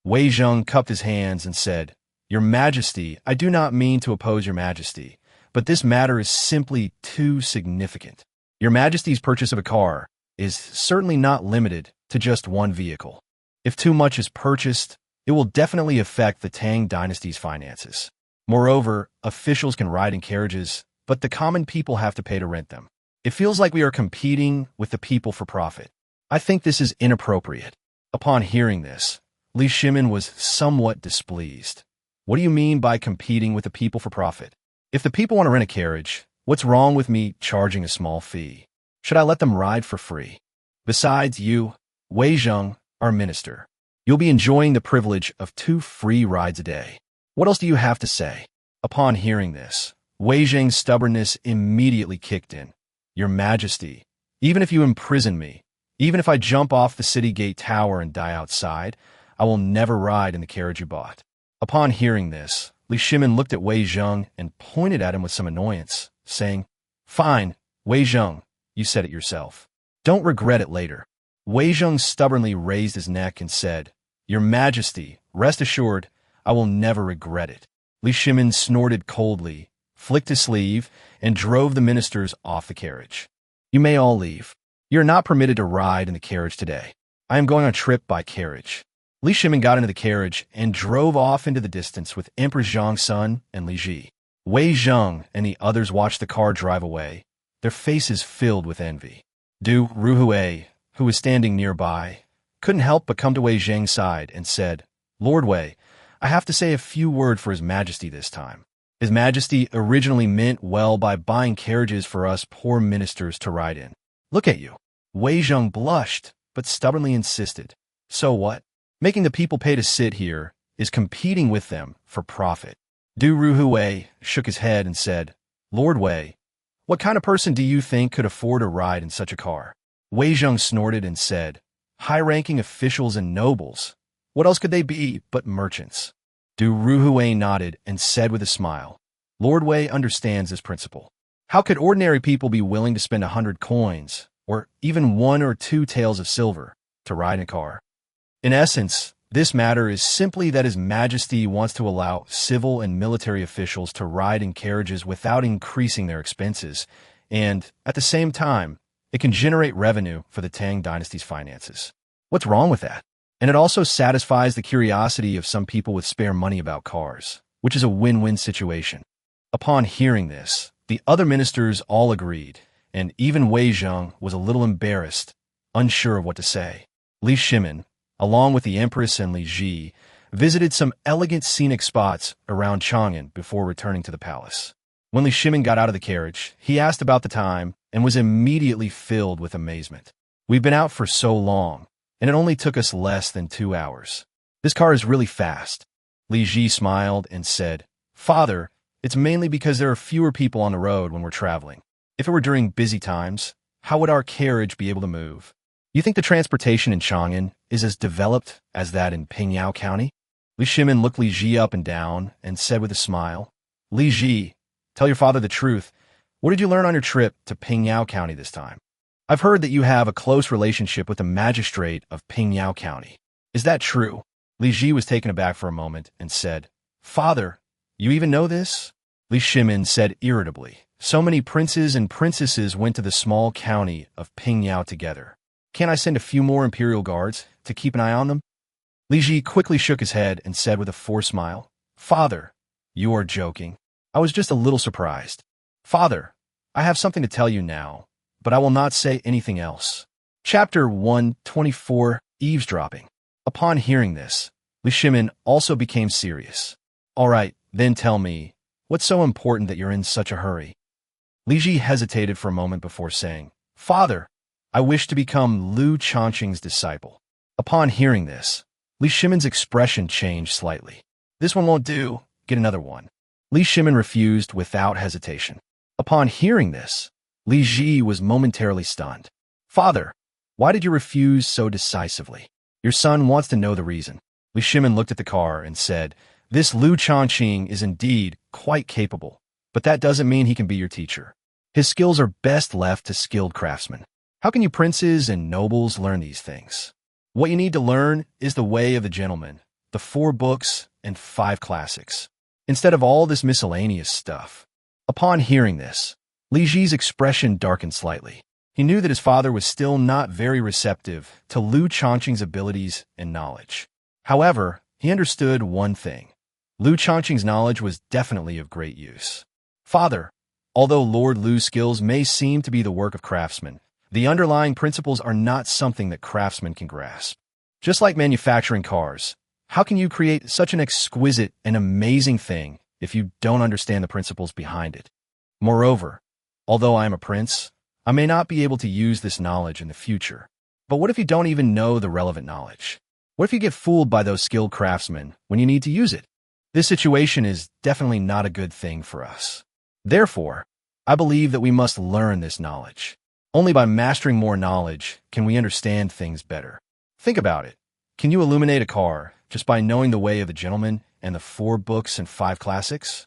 A: Wei Zheng cupped his hands and said, Your Majesty, I do not mean to oppose Your Majesty, but this matter is simply too significant. Your Majesty's purchase of a car is certainly not limited to just one vehicle. If too much is purchased, it will definitely affect the Tang Dynasty's finances. Moreover, officials can ride in carriages, but the common people have to pay to rent them. It feels like we are competing with the people for profit. I think this is inappropriate. Upon hearing this, Li Shimin was somewhat displeased. What do you mean by competing with the people for profit? If the people want to rent a carriage, what's wrong with me charging a small fee? Should I let them ride for free? Besides, you, Wei Zheng, are minister. You'll be enjoying the privilege of 2 free rides a day. What else do you have to say? Upon hearing this, Wei Zheng's stubbornness immediately kicked in. Your Majesty, even if you imprison me, even if I jump off the city gate tower and die outside, I will never ride in the carriage you bought. Upon hearing this, Li Shimin looked at Wei Zheng and pointed at him with some annoyance, saying, Fine, Wei Zheng, You said it yourself. Don't regret it later. Wei Zheng stubbornly raised his neck and said, Your Majesty, rest assured, I will never regret it. Li Shimin snorted coldly, flicked his sleeve, and drove the ministers off the carriage. You may all leave. You are not permitted to ride in the carriage today. I am going on a trip by carriage. Li Shimin got into the carriage and drove off into the distance with Emperor Zhang's son and Li Ji. Wei Zheng and the others watched the car drive away, their faces filled with envy. Du Ruhui, who was standing nearby, couldn't help but come to Wei Zheng's side and said, Lord Wei, I have to say a few words for His Majesty this time. His Majesty originally meant well by buying carriages for us poor ministers to ride in. Look at you. Wei Zheng blushed, but stubbornly insisted. So what? Making the people pay to sit here is competing with them for profit. Du Ruhui shook his head and said, Lord Wei, what kind of person do you think could afford a ride in such a car? Wei Zheng snorted and said, High-ranking officials and nobles. What else could they be but merchants? Du Ruhui nodded and said with a smile, Lord Wei understands this principle. How could ordinary people be willing to spend 100 coins, or even 1 or 2 taels of silver, to ride in a car? In essence, this matter is simply that His Majesty wants to allow civil and military officials to ride in carriages without increasing their expenses, and, at the same time, it can generate revenue for the Tang Dynasty's finances. What's wrong with that? And it also satisfies the curiosity of some people with spare money about cars, which is a win-win situation. Upon hearing this, the other ministers all agreed, and even Wei Zheng was a little embarrassed, unsure of what to say. Li Shimin, along with the Empress and Li Ji, visited some elegant scenic spots around Chang'an before returning to the palace. When Li Shimin got out of the carriage, he asked about the time and was immediately filled with amazement. We've been out for so long, and it only took us less than 2 hours. This car is really fast. Li Ji smiled and said, Father, it's mainly because there are fewer people on the road when we're traveling. If it were during busy times, how would our carriage be able to move? You think the transportation in Chang'an is as developed as that in Pingyao County? Li Shimin looked Li Ji up and down and said with a smile, Li Ji, tell your father the truth. What did you learn on your trip to Pingyao County this time? I've heard that you have a close relationship with the Magistrate of Pingyao County. Is that true? Li Ji was taken aback for a moment and said, Father, you even know this? Li Shimin said irritably, So many princes and princesses went to the small county of Pingyao together. Can't I send a few more imperial guards to keep an eye on them? Li Ji quickly shook his head and said with a forced smile, Father, you are joking. I was just a little surprised. Father, I have something to tell you now, but I will not say anything else. Chapter 124, Eavesdropping. Upon hearing this, Li Shimin also became serious. All right, then tell me, what's so important that you're in such a hurry? Li Ji hesitated for a moment before saying, Father, I wish to become Liu Shaoqing's disciple. Upon hearing this, Li Shimin's expression changed slightly. This one won't do, get another one. Li Shimin refused without hesitation. Upon hearing this, Li Ji was momentarily stunned. Father, why did you refuse so decisively? Your son wants to know the reason. Li Shimin looked at the car and said, This Liu Shaoqing is indeed quite capable, but that doesn't mean he can be your teacher. His skills are best left to skilled craftsmen. How can you princes and nobles learn these things? What you need to learn is the way of the gentleman, the 4 books and 5 classics, instead of all this miscellaneous stuff. Upon hearing this, Li Ji's expression darkened slightly. He knew that his father was still not very receptive to Liu Shaoqing's abilities and knowledge. However, he understood one thing. Liu Shaoqing's knowledge was definitely of great use. Father, although Lord Liu's skills may seem to be the work of craftsmen, the underlying principles are not something that craftsmen can grasp. Just like manufacturing cars, how can you create such an exquisite and amazing thing if you don't understand the principles behind it? Moreover, although I am a prince, I may not be able to use this knowledge in the future. But what if you don't even know the relevant knowledge? What if you get fooled by those skilled craftsmen when you need to use it? This situation is definitely not a good thing for us. Therefore, I believe that we must learn this knowledge. Only by mastering more knowledge can we understand things better. Think about it. Can you illuminate a car just by knowing the way of the gentleman and the 4 books and 5 classics?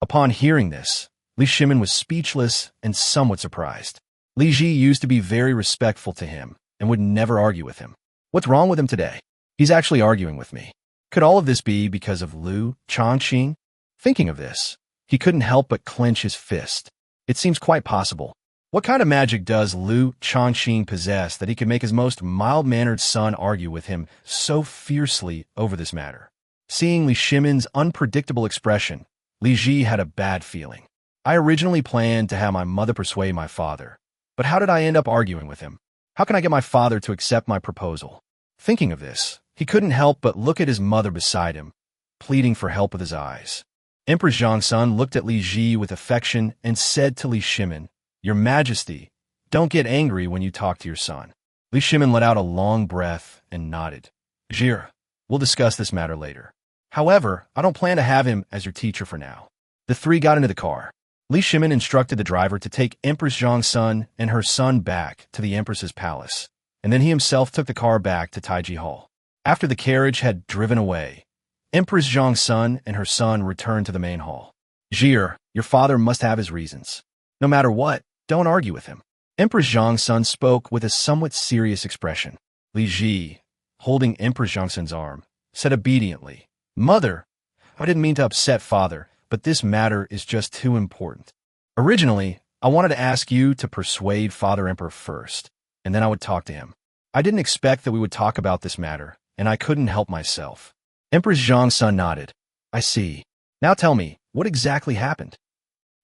A: Upon hearing this, Li Shimin was speechless and somewhat surprised. Li Ji used to be very respectful to him and would never argue with him. What's wrong with him today? He's actually arguing with me. Could all of this be because of Liu Shaoqing? Thinking of this, he couldn't help but clench his fist. It seems quite possible. What kind of magic does Liu Shaoqing possess that he could make his most mild-mannered son argue with him so fiercely over this matter? Seeing Li Shimin's unpredictable expression, Li Ji had a bad feeling. I originally planned to have my mother persuade my father, but how did I end up arguing with him? How can I get my father to accept my proposal? Thinking of this, he couldn't help but look at his mother beside him, pleading for help with his eyes. Emperor Taizong's son looked at Li Ji with affection and said to Li Shimin, "Your Majesty, don't get angry when you talk to your son." Li Shimin let out a long breath and nodded. "Jir, we'll discuss this matter later. However, I don't plan to have him as your teacher for now." The three got into the car. Li Shimin instructed the driver to take Empress Zhang's son and her son back to the Empress's palace, and then he himself took the car back to Taiji Hall. After the carriage had driven away, Empress Zhang's son and her son returned to the main hall. "Jir, your father must have his reasons. No matter what, don't argue with him." Empress Zhang's son spoke with a somewhat serious expression. Li Ji, holding Empress Zhang's son's arm, said obediently, "Mother, I didn't mean to upset father, but this matter is just too important. Originally, I wanted to ask you to persuade Father Emperor first, and then I would talk to him. I didn't expect that we would talk about this matter, and I couldn't help myself." Empress Zhang's son nodded. "I see. Now tell me, what exactly happened?"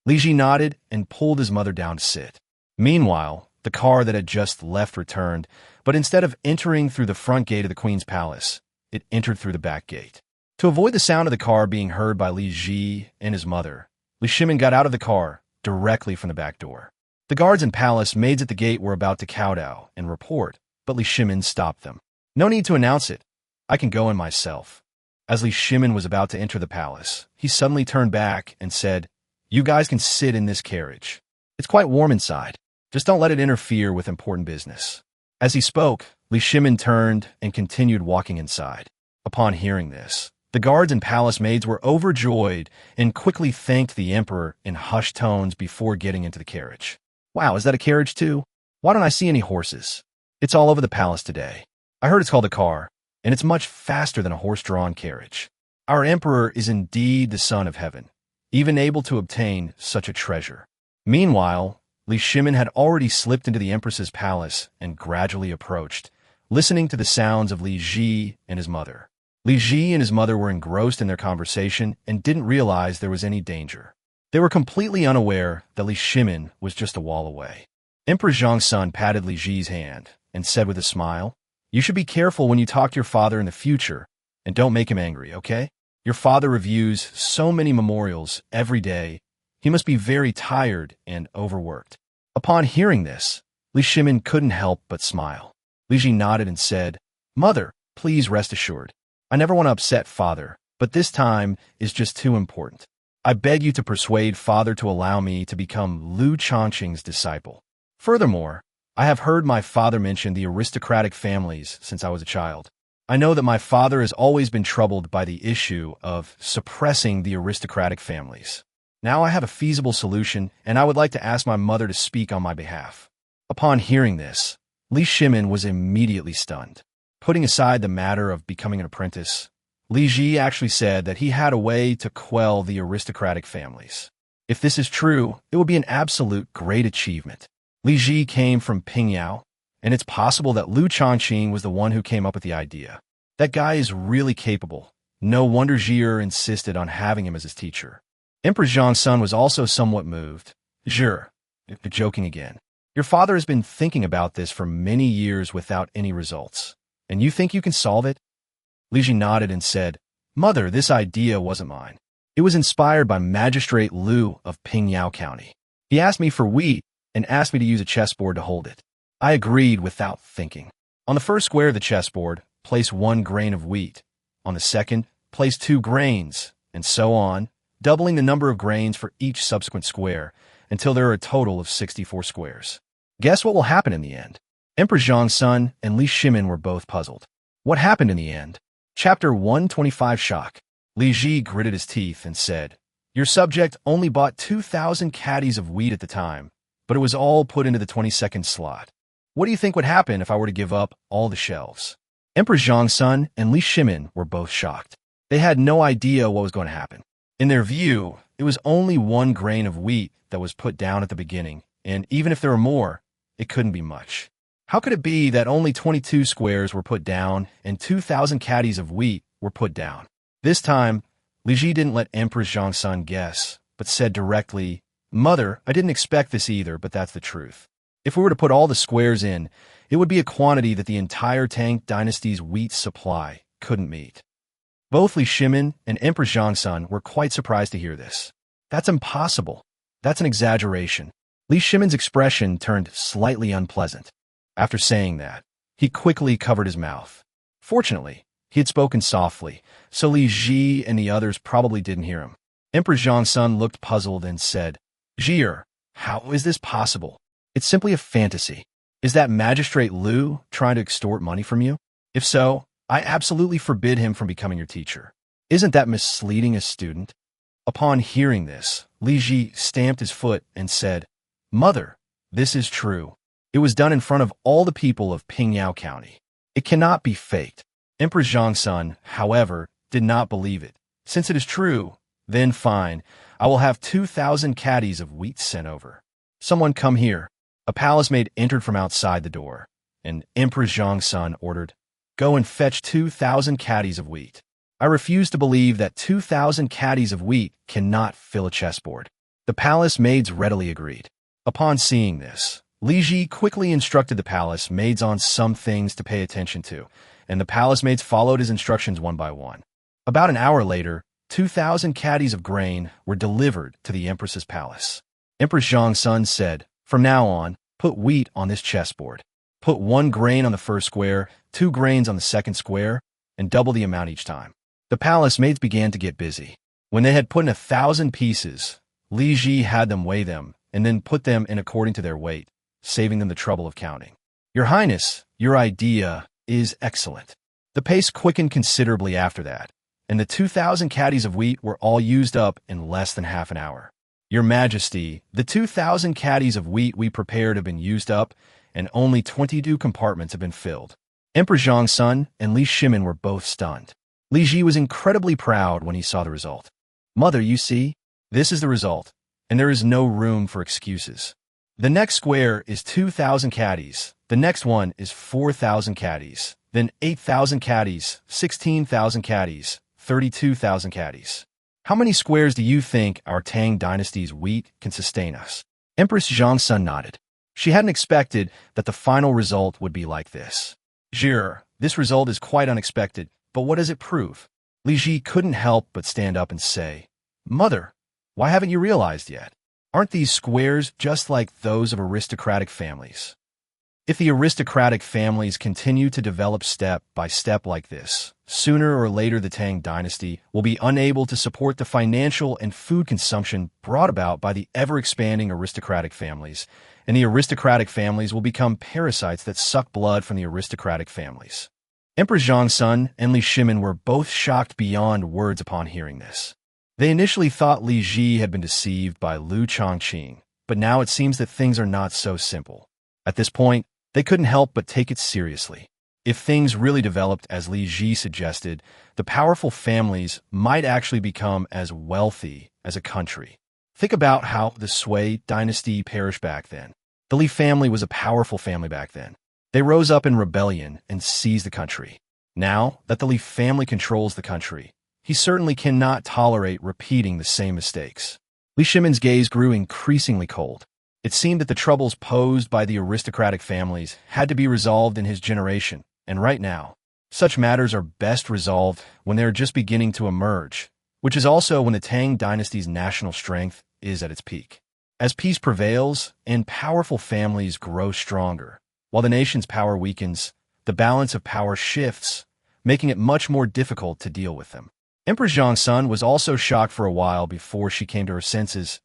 A: Li Ji nodded and pulled his mother down to sit. Meanwhile, the car that had just left returned, but instead of entering through the front gate of the Queen's palace, it entered through the back gate. To avoid the sound of the car being heard by Li Ji and his mother, Li Shimin got out of the car directly from the back door. The guards and palace maids at the gate were about to kowtow and report, but Li Shimin stopped them. "No need to announce it. I can go in myself." As Li Shimin was about to enter the palace, he suddenly turned back and said, "You guys can sit in this carriage. It's quite warm inside. Just don't let it interfere with important business." As he spoke, Li Shimin turned and continued walking inside. Upon hearing this, the guards and palace maids were overjoyed and quickly thanked the emperor in hushed tones before getting into the carriage. "Wow, is that a carriage too? Why don't I see any horses? It's all over the palace today. I heard it's called a car, and it's much faster than a horse-drawn carriage. Our emperor is indeed the son of heaven, even able to obtain such a treasure." Meanwhile, Li Shimin had already slipped into the empress's palace and gradually approached, listening to the sounds of Li Ji and his mother. Li Ji and his mother were engrossed in their conversation and didn't realize there was any danger. They were completely unaware that Li Shimin was just a wall away. Emperor Zhang's son patted Li Ji's hand and said with a smile, "You should be careful when you talk to your father in the future, and don't make him angry, okay? Your father reviews so many memorials every day. He must be very tired and overworked." Upon hearing this, Li Shimin couldn't help but smile. Li Ji nodded and said, "Mother, please rest assured. I never want to upset father, but this time is just too important. I beg you to persuade father to allow me to become Liu Shaoqing's disciple. Furthermore, I have heard my father mention the aristocratic families since I was a child. I know that my father has always been troubled by the issue of suppressing the aristocratic families. Now I have a feasible solution, and I would like to ask my mother to speak on my behalf." Upon hearing this, Li Shimin was immediately stunned. Putting aside the matter of becoming an apprentice, Li Ji actually said that he had a way to quell the aristocratic families. If this is true, it would be an absolute great achievement. Li Ji came from Pingyao, and it's possible that Liu Shaoqing was the one who came up with the idea. That guy is really capable. No wonder Jir insisted on having him as his teacher. Emperor Zhang's son was also somewhat moved. "Jir, joking again. Your father has been thinking about this for many years without any results, and you think you can solve it?" Li Ji nodded and said, "Mother, this idea wasn't mine. It was inspired by Magistrate Liu of Pingyao County. He asked me for wheat and asked me to use a chessboard to hold it. I agreed without thinking. On the first square of the chessboard, place 1 grain of wheat. On the second, place 2 grains, and so on, doubling the number of grains for each subsequent square until there are a total of 64 squares. Guess what will happen in the end?" Emperor Zhang's son and Li Shimin were both puzzled. What happened in the end? Chapter 125 Shock. Li Ji gritted his teeth and said, "Your subject only bought 2,000 caddies of wheat at the time, but it was all put into the 22nd slot. What do you think would happen if I were to give up all the shelves? Emperor Taizong and Liu Shaoqing were both shocked. They had no idea what was going to happen. In their view, it was only 1 grain of wheat that was put down at the beginning, and even if there were more, it couldn't be much. How could it be that only 22 squares were put down and 2,000 caddies of wheat were put down? This time, Li Ji didn't let Empress Zhongsun guess, but said directly, "Mother, I didn't expect this either, but that's the truth. If we were to put all the squares in, it would be a quantity that the entire Tang Dynasty's wheat supply couldn't meet." Both Li Shimin and Empress Zhongsun were quite surprised to hear this. "That's impossible. That's an exaggeration." Li Shimin's expression turned slightly unpleasant. After saying that, he quickly covered his mouth. Fortunately, he had spoken softly, so Li Ji and the others probably didn't hear him. Emperor Zhongsun looked puzzled and said, "Jier, how is this possible? It's simply a fantasy. Is that Magistrate Liu trying to extort money from you? If so, I absolutely forbid him from becoming your teacher. Isn't that misleading a student?" Upon hearing this, Li Ji stamped his foot and said, "Mother, this is true. It was done in front of all the people of Pingyao County. It cannot be faked." Emperor Zhongsun, however, did not believe it. "Since it is true, then fine. I will have 2,000 caddies of wheat sent over. Someone come here." A palace maid entered from outside the door, and Emperor Zhongsun ordered, "Go and fetch 2,000 caddies of wheat." I refuse to believe that 2,000 caddies of wheat cannot fill a chessboard. The palace maids readily agreed. Upon seeing this, Li Ji quickly instructed the palace maids on some things to pay attention to, and the palace maids followed his instructions one by one. About an hour later, 2,000 caddies of grain were delivered to the empress's palace. Empress Zhongsun said, "From now on, put wheat on this chessboard. Put 1 grain on the first square, 2 grains on the second square, and double the amount each time." The palace maids began to get busy. When they had put in 1,000 pieces, Li Ji had them weigh them and then put them in according to their weight, saving them the trouble of counting. "Your Highness, your idea is excellent." The pace quickened considerably after that, and the 2,000 caddies of wheat were all used up in less than half an hour. "Your Majesty, the 2,000 caddies of wheat we prepared have been used up, and only 22 compartments have been filled." Emperor Zhongsun and Li Shimin were both stunned. Li Ji was incredibly proud when he saw the result. "Mother, you see, this is the result, and there is no room for excuses. The next square is 2,000 caddies, the next one is 4,000 caddies, then 8,000 caddies, 16,000 caddies, 32,000 caddies. How many squares do you think our Tang Dynasty's wheat can sustain us?" Empress Zhongsun nodded. She hadn't expected that the final result would be like this. "Jier, this result is quite unexpected, but what does it prove?" Li Ji couldn't help but stand up and say, "Mother, why haven't you realized yet? Aren't these squares just like those of aristocratic families? If the aristocratic families continue to develop step by step like this, sooner or later the Tang Dynasty will be unable to support the financial and food consumption brought about by the ever-expanding aristocratic families, and the aristocratic families will become parasites that suck blood from the aristocratic families." Emperor Zhongsun and Li Shimin were both shocked beyond words upon hearing this. They initially thought Li Ji had been deceived by Liu Shaoqing, but now it seems that things are not so simple. At this point, they couldn't help but take it seriously. If things really developed as Li Ji suggested, the powerful families might actually become as wealthy as a country. Think about how the Sui dynasty perished back then. The Li family was a powerful family back then. They rose up in rebellion and seized the country. Now that the Li family controls the country, he certainly cannot tolerate repeating the same mistakes. Li Shimin's gaze grew increasingly cold. It seemed that the troubles posed by the aristocratic families had to be resolved in his generation, and right now, such matters are best resolved when they are just beginning to emerge, which is also when the Tang Dynasty's national strength is at its peak. As peace prevails and powerful families grow stronger, while the nation's power weakens, the balance of power shifts, making it much more difficult to deal with them. Empress Zhongsun was also shocked for a while before she came to her senses.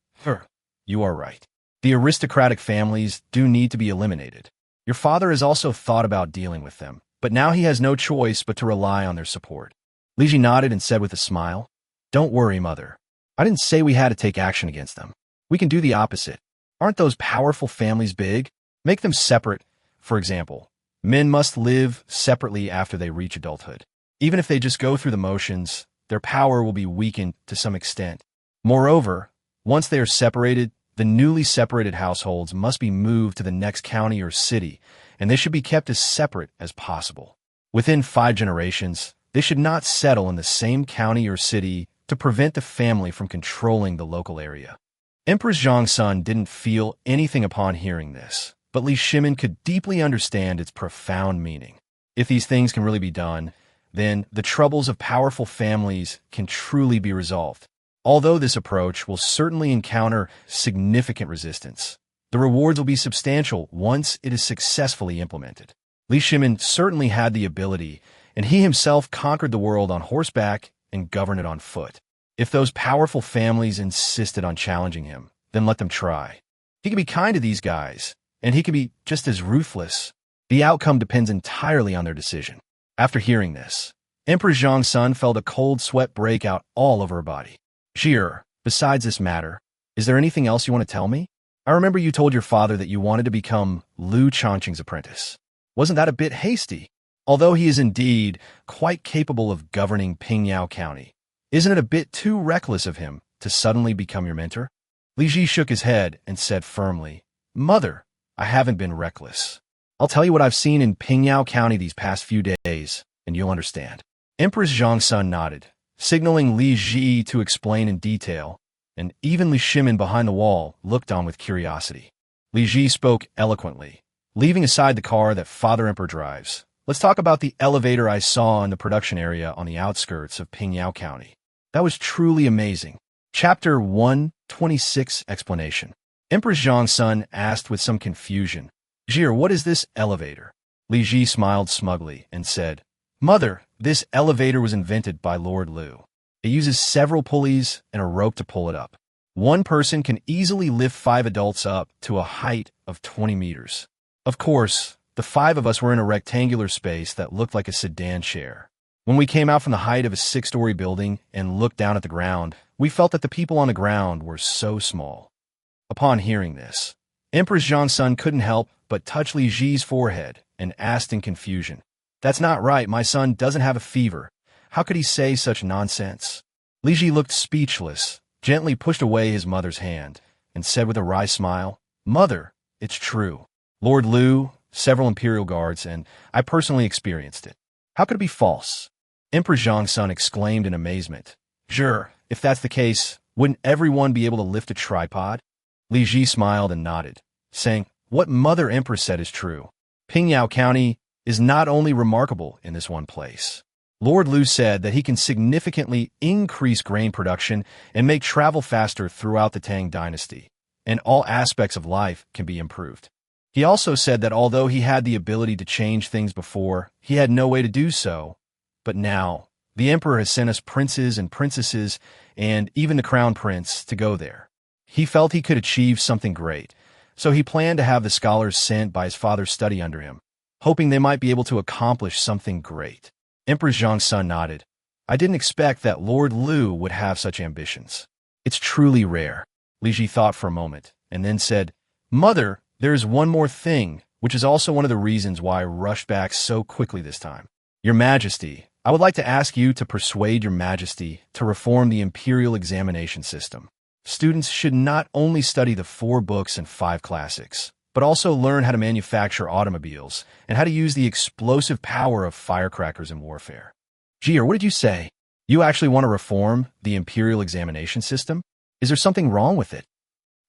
A: You are right. The aristocratic families do need to be eliminated. Your father has also thought about dealing with them, but now he has no choice but to rely on their support." Li Ji nodded and said with a smile, "Don't worry, Mother. I didn't say we had to take action against them. We can do the opposite. Aren't those powerful families big? Make them separate. For example, men must live separately after they reach adulthood. Even if they just go through the motions, their power will be weakened to some extent. Moreover, once they are separated, the newly separated households must be moved to the next county or city, and they should be kept as separate as possible. Within 5 generations, they should not settle in the same county or city to prevent the family from controlling the local area. Emperor Taizong's son didn't feel anything upon hearing this, but Li Shimin could deeply understand its profound meaning. If these things can really be done, then the troubles of powerful families can truly be resolved. Although this approach will certainly encounter significant resistance, the rewards will be substantial once it is successfully implemented. Li Shimin certainly had the ability, and he himself conquered the world on horseback and governed it on foot. If those powerful families insisted on challenging him, then let them try. He could be kind to these guys, and he could be just as ruthless. The outcome depends entirely on their decision. After hearing this, Emperor Taizong's son felt a cold sweat break out all over her body. Zhir, besides this matter, is there anything else you want to tell me? I remember you told your father that you wanted to become Liu Shaoqing's apprentice. Wasn't that a bit hasty? Although he is indeed quite capable of governing Pingyao County, isn't it a bit too reckless of him to suddenly become your mentor? Li Ji shook his head and said firmly, Mother, I haven't been reckless. I'll tell you what I've seen in Pingyao County these past few days, and you'll understand. Empress Zhang's son nodded, signaling Li Ji to explain in detail, and even Li Shimin behind the wall looked on with curiosity. Li Ji spoke eloquently, leaving aside the car that Father Emperor drives. Let's talk about the elevator I saw in the production area on the outskirts of Pingyao County. That was truly amazing. Chapter 126 Explanation. Empress Zhang's son asked with some confusion, Zhir, what is this elevator? Li Ji smiled smugly and said, Mother, this elevator was invented by Lord Liu. It uses several pulleys and a rope to pull it up. One person can easily lift 5 adults up to a height of 20 meters. Of course, the 5 of us were in a rectangular space that looked like a sedan chair. When we came out from the height of a 6-story building and looked down at the ground, we felt that the people on the ground were so small. Upon hearing this, Empress Zhang's son couldn't help but touch Li Ji's forehead and asked in confusion, That's not right, my son doesn't have a fever. How could he say such nonsense? Li Ji looked speechless, gently pushed away his mother's hand, and said with a wry smile, Mother, it's true. Lord Liu, several imperial guards, and I personally experienced it. How could it be false? Emperor Zhang's son exclaimed in amazement. Sure, if that's the case, wouldn't everyone be able to lift a tripod? Li Ji smiled and nodded, saying, What Mother Empress said is true. Pingyao County is not only remarkable in this one place. Lord Liu said that he can significantly increase grain production and make travel faster throughout the Tang Dynasty, and all aspects of life can be improved. He also said that although he had the ability to change things before, he had no way to do so. But now, the Emperor has sent us princes and princesses, and even the Crown Prince, to go there. He felt he could achieve something great, so he planned to have the scholars sent by his father study under him, hoping they might be able to accomplish something great. Emperor Zhang's son nodded. I didn't expect that Lord Liu would have such ambitions. It's truly rare. Li Ji thought for a moment, and then said, Mother, there is one more thing, which is also one of the reasons why I rushed back so quickly this time. Your Majesty, I would like to ask you to persuade Your Majesty to reform the imperial examination system. Students should not only study the 4 books and 5 classics, but also learn how to manufacture automobiles and how to use the explosive power of firecrackers in warfare. Zhir, what did you say? You actually want to reform the imperial examination system? Is there something wrong with it?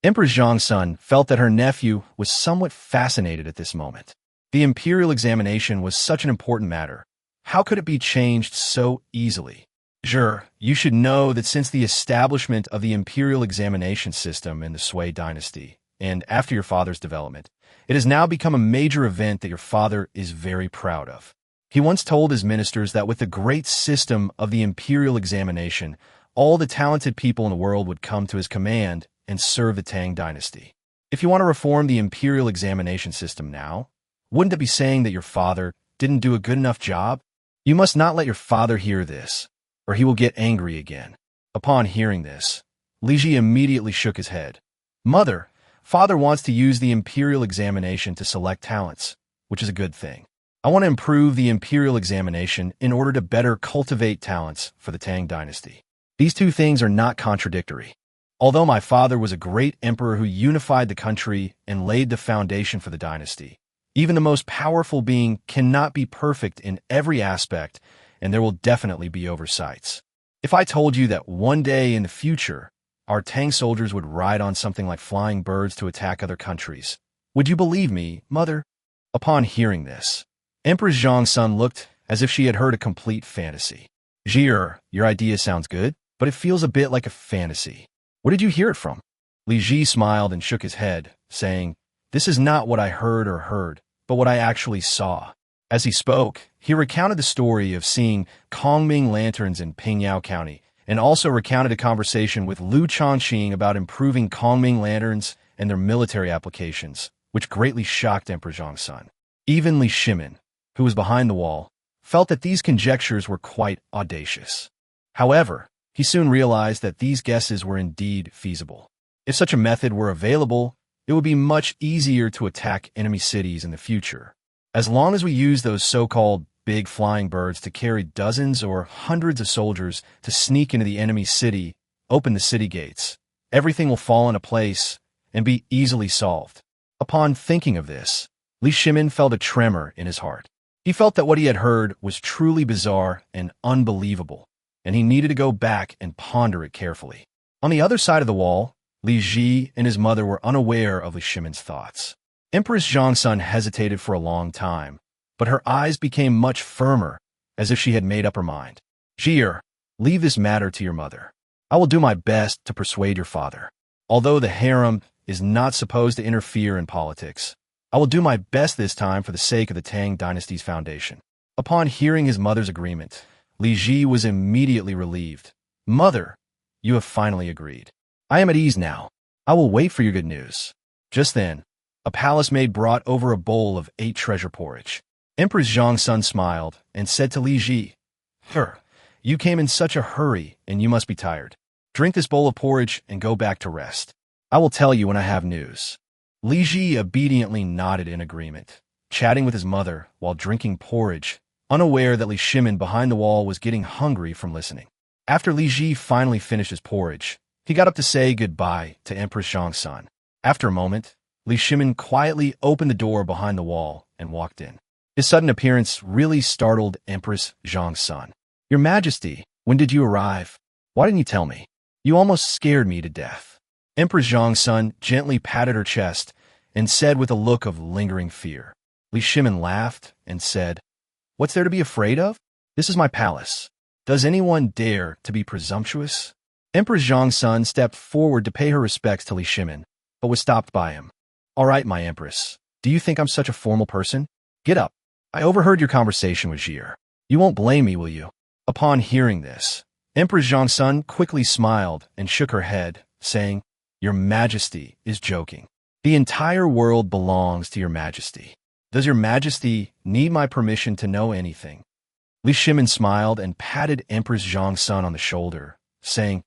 A: Empress Zhang's son felt that her nephew was somewhat fascinated at this moment. The imperial examination was such an important matter. How could it be changed so easily? Zhir, you should know that since the establishment of the imperial examination system in the Sui dynasty, and after your father's development, it has now become a major event that your father is very proud of. He once told his ministers that with the great system of the imperial examination, all the talented people in the world would come to his command and serve the Tang Dynasty. If you want to reform the imperial examination system now, wouldn't it be saying that your father didn't do a good enough job? You must not let your father hear this, or he will get angry again. Upon hearing this, Li Ji immediately shook his head. Mother, Father wants to use the imperial examination to select talents, which is a good thing. I want to improve the imperial examination in order to better cultivate talents for the Tang Dynasty. These two things are not contradictory. Although my father was a great emperor who unified the country and laid the foundation for the dynasty, even the most powerful being cannot be perfect in every aspect, and there will definitely be oversights. If I told you that one day in the future, our Tang soldiers would ride on something like flying birds to attack other countries, would you believe me, mother? Upon hearing this, Empress Zhongsun looked as if she had heard a complete fantasy. Zhi, your idea sounds good, but it feels a bit like a fantasy. Where did you hear it from? Li Ji smiled and shook his head, saying, "This is not what I heard, but what I actually saw." As he spoke, he recounted the story of seeing Kongming lanterns in Pingyao County, and also recounted a conversation with Liu Shaoqing about improving Kongming lanterns and their military applications, which greatly shocked Emperor Zhongsun. Even Li Shimin, who was behind the wall, felt that these conjectures were quite audacious. However, he soon realized that these guesses were indeed feasible. If such a method were available, it would be much easier to attack enemy cities in the future. As long as we use those so-called big flying birds to carry dozens or hundreds of soldiers to sneak into the enemy city, open the city gates, everything will fall into place and be easily solved. Upon thinking of this, Li Shimin felt a tremor in his heart. He felt that what he had heard was truly bizarre and unbelievable, and he needed to go back and ponder it carefully. On the other side of the wall, Li Ji and his mother were unaware of Li Shimin's thoughts. Empress Zhongsun hesitated for a long time, but her eyes became much firmer, as if she had made up her mind. Zhi, leave this matter to your mother. I will do my best to persuade your father. Although the harem is not supposed to interfere in politics, I will do my best this time for the sake of the Tang Dynasty's foundation. Upon hearing his mother's agreement, Li Ji was immediately relieved. Mother, you have finally agreed. I am at ease now. I will wait for your good news. Just then, a palace maid brought over a bowl of 8 treasure porridge. Empress Zhongsun smiled and said to Li Ji, you came in such a hurry and you must be tired. Drink this bowl of porridge and go back to rest. I will tell you when I have news. Li Ji obediently nodded in agreement, chatting with his mother while drinking porridge, unaware that Li Shimin behind the wall was getting hungry from listening. After Li Ji finally finished his porridge, he got up to say goodbye to Empress Zhongsun. After a moment, Li Shimin quietly opened the door behind the wall and walked in. His sudden appearance really startled Empress Zhongsun. Your Majesty, when did you arrive? Why didn't you tell me? You almost scared me to death. Empress Zhongsun gently patted her chest and said with a look of lingering fear. Li Shimin laughed and said, What's there to be afraid of? This is my palace. Does anyone dare to be presumptuous? Empress Zhongsun stepped forward to pay her respects to Li Shimin, but was stopped by him. All right, my Empress. Do you think I'm such a formal person? Get up. I overheard your conversation with Zhi. You won't blame me, will you? Upon hearing this, Empress Zhongsun quickly smiled and shook her head, saying, Your Majesty is joking. The entire world belongs to your Majesty. Does your Majesty need my permission to know anything? Li Shimin smiled and patted Empress Zhongsun on the shoulder, saying,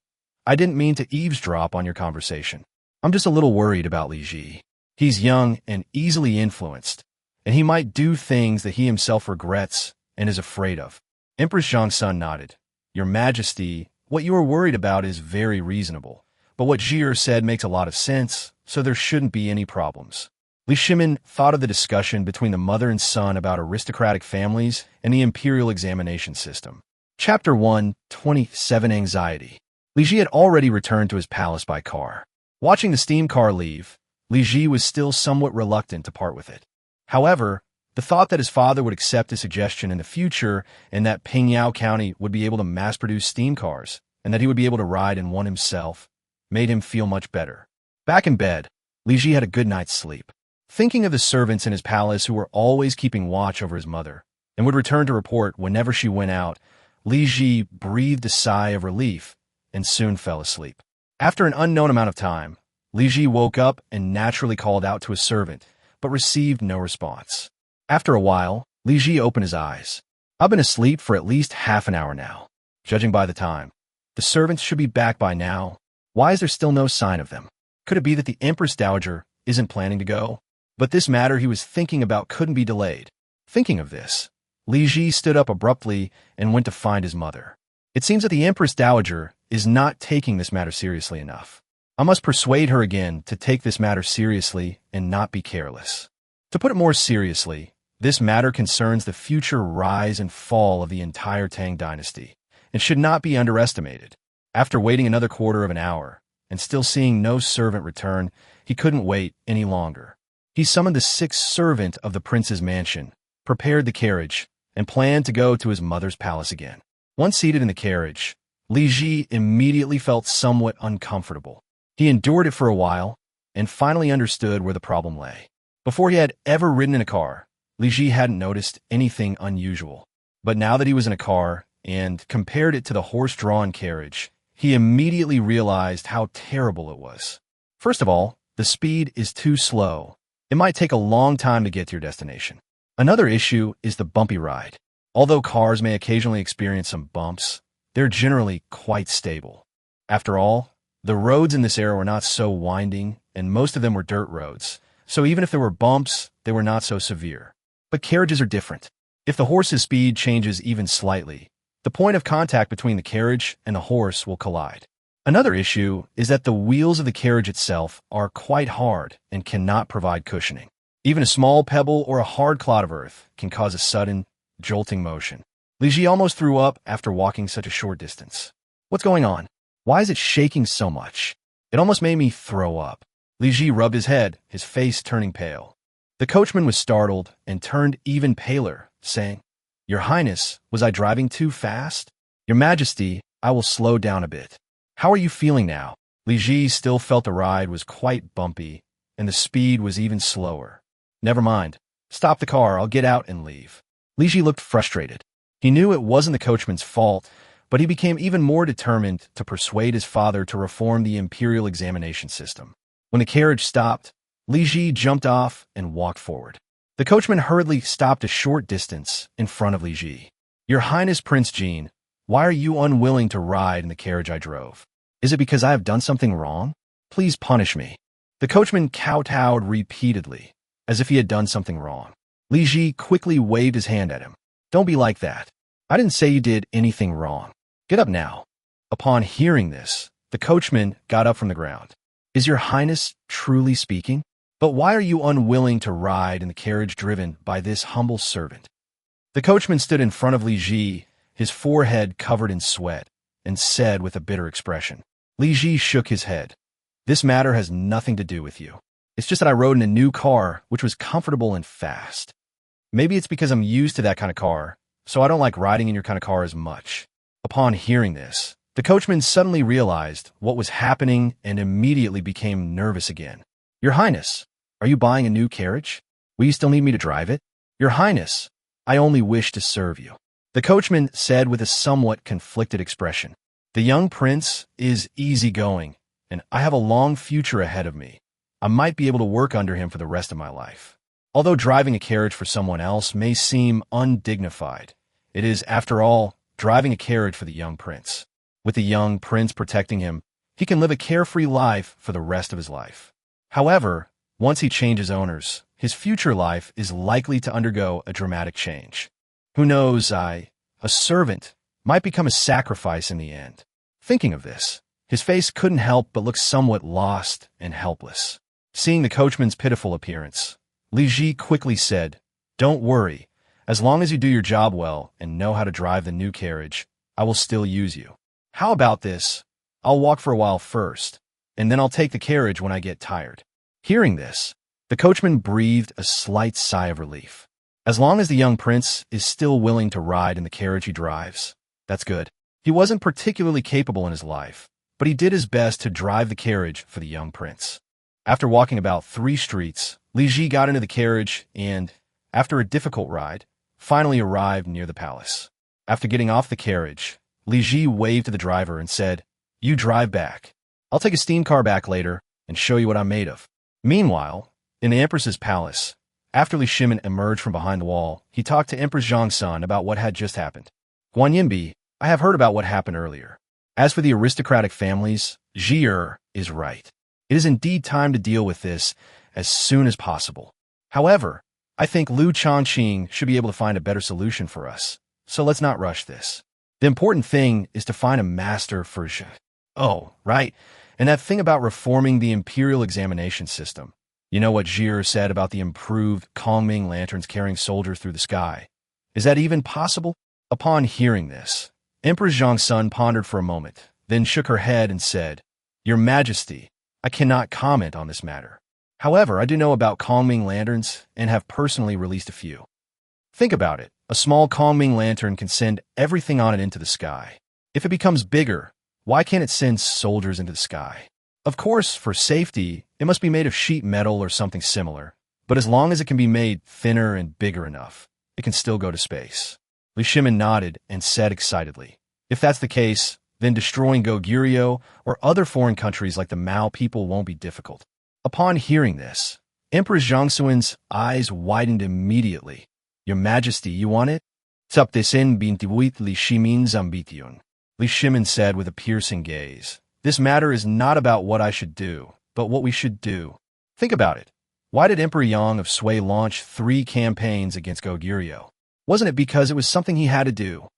A: I didn't mean to eavesdrop on your conversation. I'm just a little worried about Li Ji. He's young and easily influenced, and he might do things that he himself regrets and is afraid of. Empress Zhongsun nodded. Your Majesty, what you are worried about is very reasonable, but what Zhi said makes a lot of sense, so there shouldn't be any problems. Li Shimin thought of the discussion between the mother and son about aristocratic families and the imperial examination system. Chapter 1:27 Anxiety. Li Ji had already returned to his palace by car. Watching the steam car leave, Li Ji was still somewhat reluctant to part with it. However, the thought that his father would accept his suggestion in the future and that Pingyao County would be able to mass-produce steam cars and that he would be able to ride in one himself made him feel much better. Back in bed, Li Ji had a good night's sleep. Thinking of the servants in his palace who were always keeping watch over his mother and would return to report whenever she went out, Li Ji breathed a sigh of relief and soon fell asleep. After an unknown amount of time, Li Ji woke up and naturally called out to a servant, but received no response. After a while, Li Ji opened his eyes. I've been asleep for at least half an hour now, judging by the time. The servants should be back by now. Why is there still no sign of them? Could it be that the Empress Dowager isn't planning to go. But this matter he was thinking about couldn't be delayed. Thinking of this, Li Ji stood up abruptly and went to find his mother. It seems that the Empress Dowager is not taking this matter seriously enough. I must persuade her again to take this matter seriously and not be careless. To put it more seriously, this matter concerns the future rise and fall of the entire Tang Dynasty and should not be underestimated. After waiting another quarter of an hour and still seeing no servant return, he couldn't wait any longer. He summoned the sixth servant of the prince's mansion, prepared the carriage, and planned to go to his mother's palace again. Once seated in the carriage, Li Ji immediately felt somewhat uncomfortable. He endured it for a while and finally understood where the problem lay. Before he had ever ridden in a car, Li Ji hadn't noticed anything unusual. But now that he was in a car and compared it to the horse-drawn carriage, he immediately realized how terrible it was. First of all, the speed is too slow. It might take a long time to get to your destination. Another issue is the bumpy ride. Although cars may occasionally experience some bumps, they're generally quite stable. After all, the roads in this era were not so winding, and most of them were dirt roads, so even if there were bumps, they were not so severe. But carriages are different. If the horse's speed changes even slightly, the point of contact between the carriage and the horse will collide. Another issue is that the wheels of the carriage itself are quite hard and cannot provide cushioning. Even a small pebble or a hard clod of earth can cause a sudden, jolting motion. Li Ji almost threw up after walking such a short distance. What's going on? Why is it shaking so much? It almost made me throw up. Li Ji rubbed his head, his face turning pale. The coachman was startled and turned even paler, saying, "Your Highness, was I driving too fast? Your Majesty, I will slow down a bit. How are you feeling now?" Li Ji still felt the ride was quite bumpy, and the speed was even slower. "Never mind. Stop the car, I'll get out and leave." Li Ji looked frustrated. He knew it wasn't the coachman's fault, but he became even more determined to persuade his father to reform the imperial examination system. When the carriage stopped, Li Ji jumped off and walked forward. The coachman hurriedly stopped a short distance in front of Li Ji. "Your Highness Prince Jean, why are you unwilling to ride in the carriage I drove? Is it because I have done something wrong? Please punish me." The coachman kowtowed repeatedly, as if he had done something wrong. Li Ji quickly waved his hand at him. "Don't be like that. I didn't say you did anything wrong. Get up now." Upon hearing this, the coachman got up from the ground. "Is your Highness truly speaking? But why are you unwilling to ride in the carriage driven by this humble servant?" The coachman stood in front of Li Ji, his forehead covered in sweat, and said with a bitter expression. Li Ji shook his head. "This matter has nothing to do with you. It's just that I rode in a new car, which was comfortable and fast. Maybe it's because I'm used to that kind of car, so I don't like riding in your kind of car as much." Upon hearing this, the coachman suddenly realized what was happening and immediately became nervous again. "Your Highness, are you buying a new carriage? Will you still need me to drive it?" "Your Highness, I only wish to serve you," the coachman said with a somewhat conflicted expression. "The young prince is easygoing, and I have a long future ahead of me. I might be able to work under him for the rest of my life. Although driving a carriage for someone else may seem undignified, it is, after all, driving a carriage for the young prince. With the young prince protecting him, he can live a carefree life for the rest of his life. However, once he changes owners, his future life is likely to undergo a dramatic change. Who knows, a servant might become a sacrifice in the end." Thinking of this, his face couldn't help but look somewhat lost and helpless. Seeing the coachman's pitiful appearance, Li Ji quickly said, "Don't worry. As long as you do your job well and know how to drive the new carriage, I will still use you. How about this? I'll walk for a while first, and then I'll take the carriage when I get tired." Hearing this, the coachman breathed a slight sigh of relief. As long as the young prince is still willing to ride in the carriage he drives, that's good. He wasn't particularly capable in his life, but he did his best to drive the carriage for the young prince. After walking about 3 streets, Li Ji got into the carriage and, after a difficult ride, finally arrived near the palace. After getting off the carriage, Li Ji waved to the driver and said, "You drive back. I'll take a steam car back later and show you what I'm made of." Meanwhile, in the Empress's palace, after Li Shimin emerged from behind the wall, he talked to Empress Zhongsun about what had just happened. "Guan Yinbi, I have heard about what happened earlier. As for the aristocratic families, Zhi is right. It is indeed time to deal with this, as soon as possible. However, I think Liu Shaoqing should be able to find a better solution for us, so let's not rush this. The important thing is to find a master for Zhe. Oh, right, and that thing about reforming the imperial examination system. You know what Zhe said about the improved Kongming lanterns carrying soldiers through the sky? Is that even possible? Upon hearing this, Emperor Zhongsun pondered for a moment, then shook her head and said, "Your Majesty, I cannot comment on this matter. However, I do know about Kongming lanterns and have personally released a few. Think about it. A small Kongming lantern can send everything on it into the sky. If it becomes bigger, why can't it send soldiers into the sky? Of course, for safety, it must be made of sheet metal or something similar, but as long as it can be made thinner and bigger enough, it can still go to space." Liu Shimin nodded and said excitedly, "If that's the case, then destroying Goguryeo or other foreign countries like the Mao people won't be difficult." Upon hearing this, Emperor Zhongsun's eyes widened immediately. "Your Majesty, you want it?" "Tsuptisen bintiwit li Shimin zambition," Liu Shimin said with a piercing gaze. "This matter is not about what I should do, but what we should do. Think about it. Why did Emperor Yang of Sui launch 3 campaigns against Goguryeo? Wasn't it because it was something he had to do?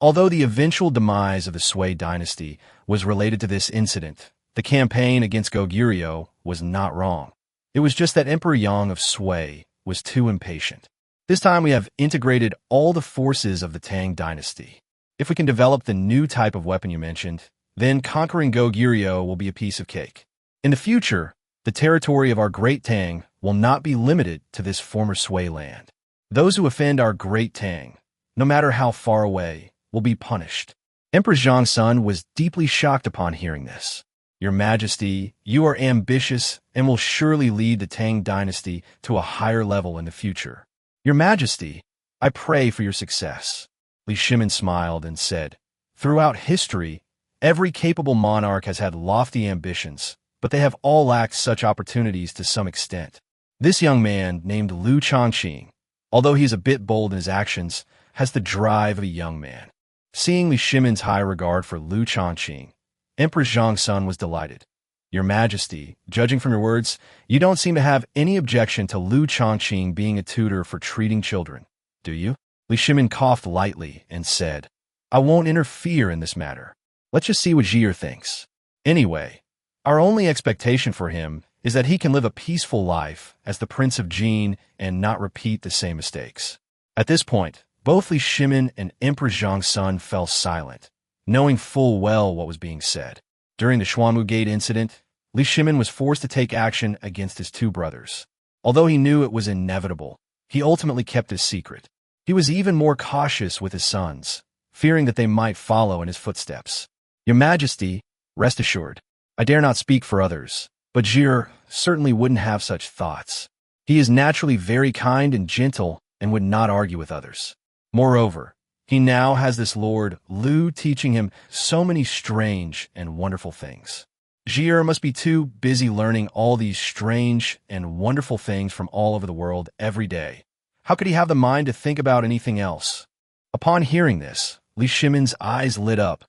A: Although the eventual demise of the Sui dynasty was related to this incident, the campaign against Goguryeo was not wrong. It was just that Emperor Yang of Sui was too impatient. This time we have integrated all the forces of the Tang Dynasty. If we can develop the new type of weapon you mentioned, then conquering Goguryeo will be a piece of cake. In the future, the territory of our Great Tang will not be limited to this former Sui land. Those who offend our Great Tang, no matter how far away, will be punished." Emperor Zhongsun was deeply shocked upon hearing this. "Your Majesty, you are ambitious and will surely lead the Tang Dynasty to a higher level in the future. Your Majesty, I pray for your success." Liu Shimin smiled and said, "Throughout history, every capable monarch has had lofty ambitions, but they have all lacked such opportunities to some extent. This young man, named Liu Shaoqing, although he is a bit bold in his actions, has the drive of a young man." Seeing Liu Shimin's high regard for Liu Shaoqing, Emperor Zhongsun was delighted. "Your Majesty, judging from your words, you don't seem to have any objection to Liu Shaoqing being a tutor for treating children, do you?" Liu Shimin coughed lightly and said, "I won't interfere in this matter. Let's just see what Zhe thinks. Anyway, our only expectation for him is that he can live a peaceful life as the Prince of Jin and not repeat the same mistakes." At this point, both Liu Shimin and Emperor Zhongsun fell silent, knowing full well what was being said. During the Xuanwu Gate incident, Liu Shimin was forced to take action against his 2 brothers. Although he knew it was inevitable, he ultimately kept his secret. He was even more cautious with his sons, fearing that they might follow in his footsteps. "Your Majesty, rest assured, I dare not speak for others, but Zhe certainly wouldn't have such thoughts. He is naturally very kind and gentle and would not argue with others. Moreover, he now has this Lord Liu teaching him so many strange and wonderful things. Zhe must be too busy learning all these strange and wonderful things from all over the world every day. How could he have the mind to think about anything else?" Upon hearing this, Liu Shimin's eyes lit up.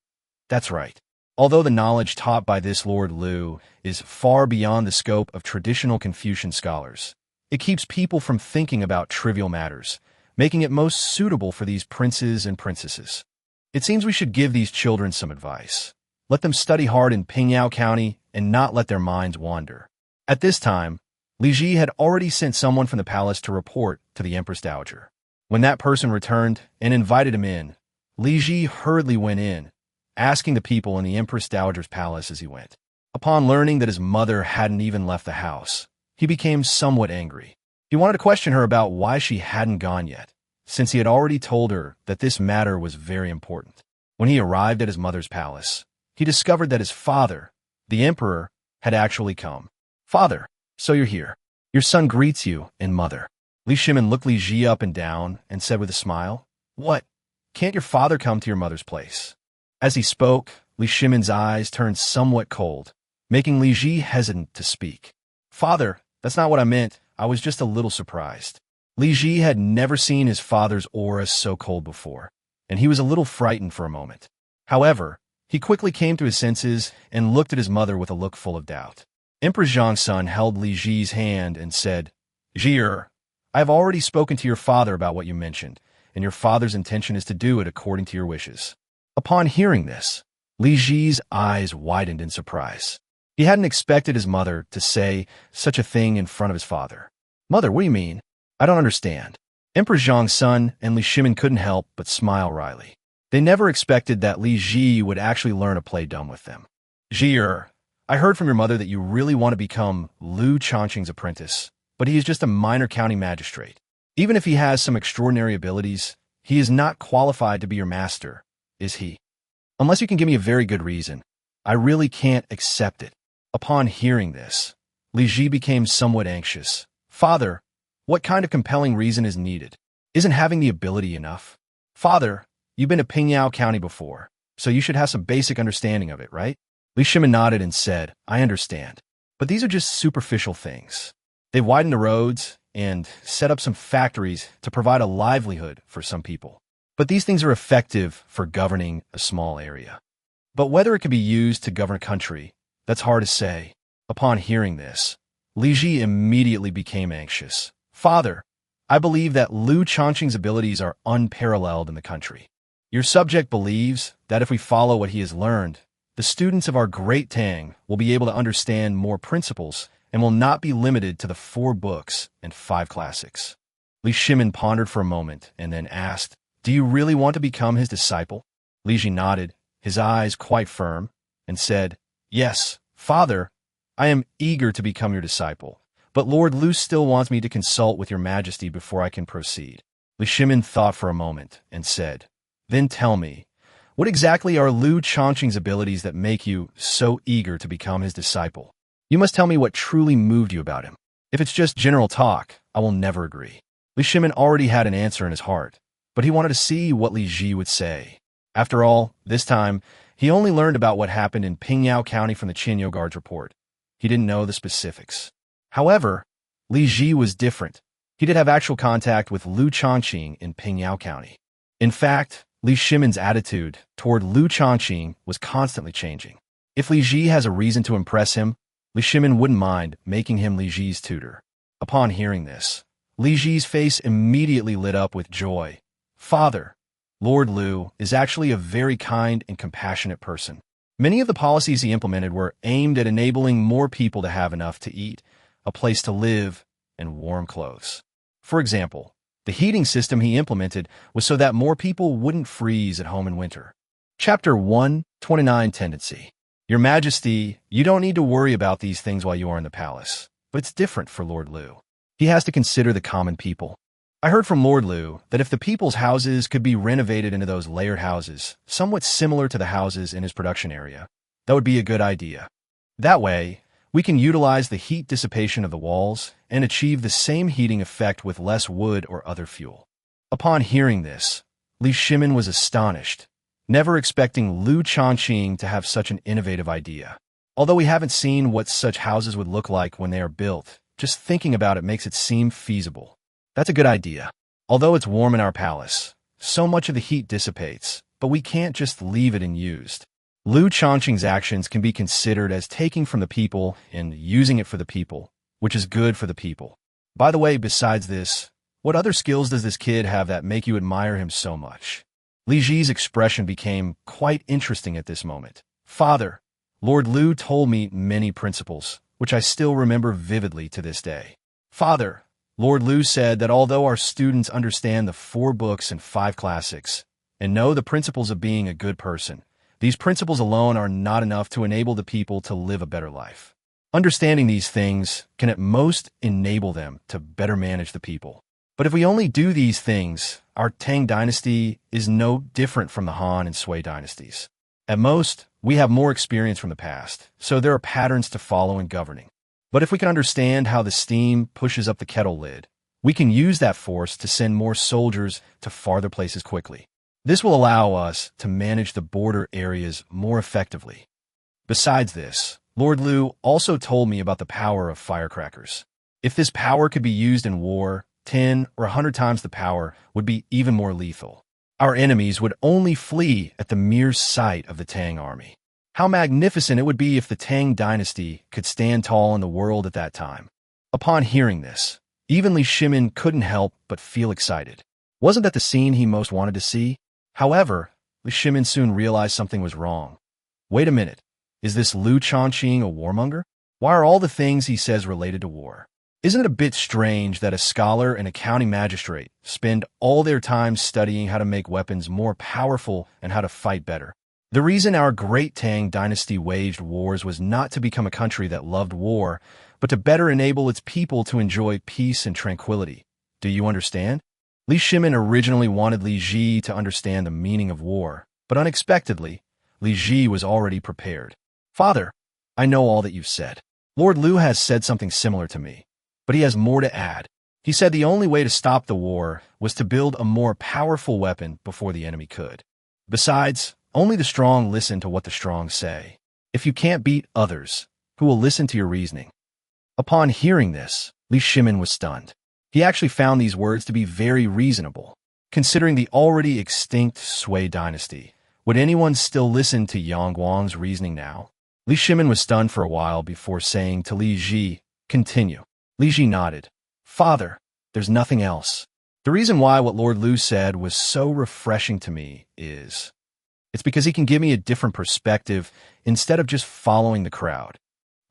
A: That's right. Although the knowledge taught by this Lord Liu is far beyond the scope of traditional Confucian scholars, it keeps people from thinking about trivial matters, making it most suitable for these princes and princesses. It seems we should give these children some advice. Let them study hard in Pingyao County and not let their minds wander. At this time, Li Ji had already sent someone from the palace to report to the Empress Dowager. When that person returned and invited him in, Li Ji hurriedly went in, asking the people in the Empress Dowager's palace as he went. Upon learning that his mother hadn't even left the house, he became somewhat angry. He wanted to question her about why she hadn't gone yet, since he had already told her that this matter was very important. When he arrived at his mother's palace, he discovered that his father, the emperor, had actually come. "Father, so you're here. Your son greets you, and mother." Li Shimin looked Li Ji up and down and said with a smile, "What? Can't your father come to your mother's place?" As he spoke, Li Shimin's eyes turned somewhat cold, making Li Ji hesitant to speak. "Father, that's not what I meant. I was just a little surprised." Li Ji had never seen his father's aura so cold before, and he was a little frightened for a moment. However, he quickly came to his senses and looked at his mother with a look full of doubt. Emperor Zhongsun held Li Ji's hand and said, "Ji, I have already spoken to your father about what you mentioned, and your father's intention is to do it according to your wishes." Upon hearing this, Li Ji's eyes widened in surprise. He hadn't expected his mother to say such a thing in front of his father. "Mother, what do you mean? I don't understand." Emperor Zhongsun and Li Shimin couldn't help but smile wryly. They never expected that Li Ji would actually learn to play dumb with them. "Ji, I heard from your mother that you really want to become Liu Shaoqing's apprentice, but he is just a minor county magistrate. Even if he has some extraordinary abilities, he is not qualified to be your master, is he? Unless you can give me a very good reason, I really can't accept it." Upon hearing this, Li Ji became somewhat anxious. "Father, what kind of compelling reason is needed? Isn't having the ability enough? Father, you've been to Pingyao County before, so you should have some basic understanding of it, right?" Li Shimin nodded and said, "I understand, but these are just superficial things. They've widened the roads and set up some factories to provide a livelihood for some people. But these things are effective for governing a small area. But whether it can be used to govern a country, that's hard to say." Upon hearing this, Li Ji immediately became anxious. "Father, I believe that Liu Shaoqing's abilities are unparalleled in the country. Your subject believes that if we follow what he has learned, the students of our great Tang will be able to understand more principles and will not be limited to the 4 books and 5 classics." Li Shimin pondered for a moment and then asked, "Do you really want to become his disciple?" Li Ji nodded, his eyes quite firm, and said, "Yes, Father, I am eager to become your disciple, but Lord Liu still wants me to consult with your majesty before I can proceed." Li Shimin thought for a moment and said, "Then tell me, what exactly are Liu Shaoqing's abilities that make you so eager to become his disciple? You must tell me what truly moved you about him. If it's just general talk, I will never agree." Li Shimin already had an answer in his heart, but he wanted to see what Li Ji would say. After all, this time, he only learned about what happened in Pingyao County from the Qinyo Guard's report. He didn't know the specifics. However, Li Ji was different. He did have actual contact with Liu Shaoqing in Pingyao County. In fact, Li Shimin's attitude toward Liu Shaoqing was constantly changing. If Li Ji has a reason to impress him, Li Shimin wouldn't mind making him Li Ji's tutor. Upon hearing this, Li Ji's face immediately lit up with joy. "Father, Lord Liu is actually a very kind and compassionate person. Many of the policies he implemented were aimed at enabling more people to have enough to eat, a place to live, and warm clothes. For example, the heating system he implemented was so that more people wouldn't freeze at home in winter." Chapter 129 Tendency. Your Majesty, you don't need to worry about these things while you are in the palace, but it's different for Lord Liu. He has to consider the common people. I heard from Lord Liu that if the people's houses could be renovated into those layered houses, somewhat similar to the houses in his production area, that would be a good idea. That way, we can utilize the heat dissipation of the walls and achieve the same heating effect with less wood or other fuel. Upon hearing this, Li Shimin was astonished, never expecting Liu Shaoqing to have such an innovative idea. Although we haven't seen what such houses would look like when they are built, just thinking about it makes it seem feasible. That's a good idea. Although it's warm in our palace, so much of the heat dissipates, but we can't just leave it unused. Liu Shaoqing's actions can be considered as taking from the people and using it for the people, which is good for the people. By the way, besides this, what other skills does this kid have that make you admire him so much? Li Ji's expression became quite interesting at this moment. "Father, Lord Liu told me many principles, which I still remember vividly to this day. Father, Lord Liu said that although our students understand the 4 books and 5 classics, and know the principles of being a good person, these principles alone are not enough to enable the people to live a better life. Understanding these things can at most enable them to better manage the people. But if we only do these things, our Tang Dynasty is no different from the Han and Sui dynasties. At most, we have more experience from the past, so there are patterns to follow in governing. But if we can understand how the steam pushes up the kettle lid, we can use that force to send more soldiers to farther places quickly. This will allow us to manage the border areas more effectively. Besides this, Lord Liu also told me about the power of firecrackers. If this power could be used in war, 10 or 100 times the power would be even more lethal. Our enemies would only flee at the mere sight of the Tang army. How magnificent it would be if the Tang Dynasty could stand tall in the world at that time. Upon hearing this, even Li Shimin couldn't help but feel excited. Wasn't that the scene he most wanted to see? However, Li Shimin soon realized something was wrong. Wait a minute. Is this Liu Shaoqing a warmonger? Why are all the things he says related to war? Isn't it a bit strange that a scholar and a county magistrate spend all their time studying how to make weapons more powerful and how to fight better? The reason our great Tang Dynasty waged wars was not to become a country that loved war, but to better enable its people to enjoy peace and tranquility. Do you understand? Li Shimin originally wanted Li Ji to understand the meaning of war, but unexpectedly, Li Ji was already prepared. Father, I know all that you've said. Lord Liu has said something similar to me, but he has more to add. He said the only way to stop the war was to build a more powerful weapon before the enemy could. Besides, only the strong listen to what the strong say. If you can't beat others, who will listen to your reasoning? Upon hearing this, Li Shimin was stunned. He actually found these words to be very reasonable. Considering the already extinct Sui dynasty, would anyone still listen to Yang Guang's reasoning now? Li Shimin was stunned for a while before saying to Li Ji, "Continue." Li Ji nodded. "Father, there's nothing else. The reason why what Lord Liu said was so refreshing to me is, it's because he can give me a different perspective instead of just following the crowd.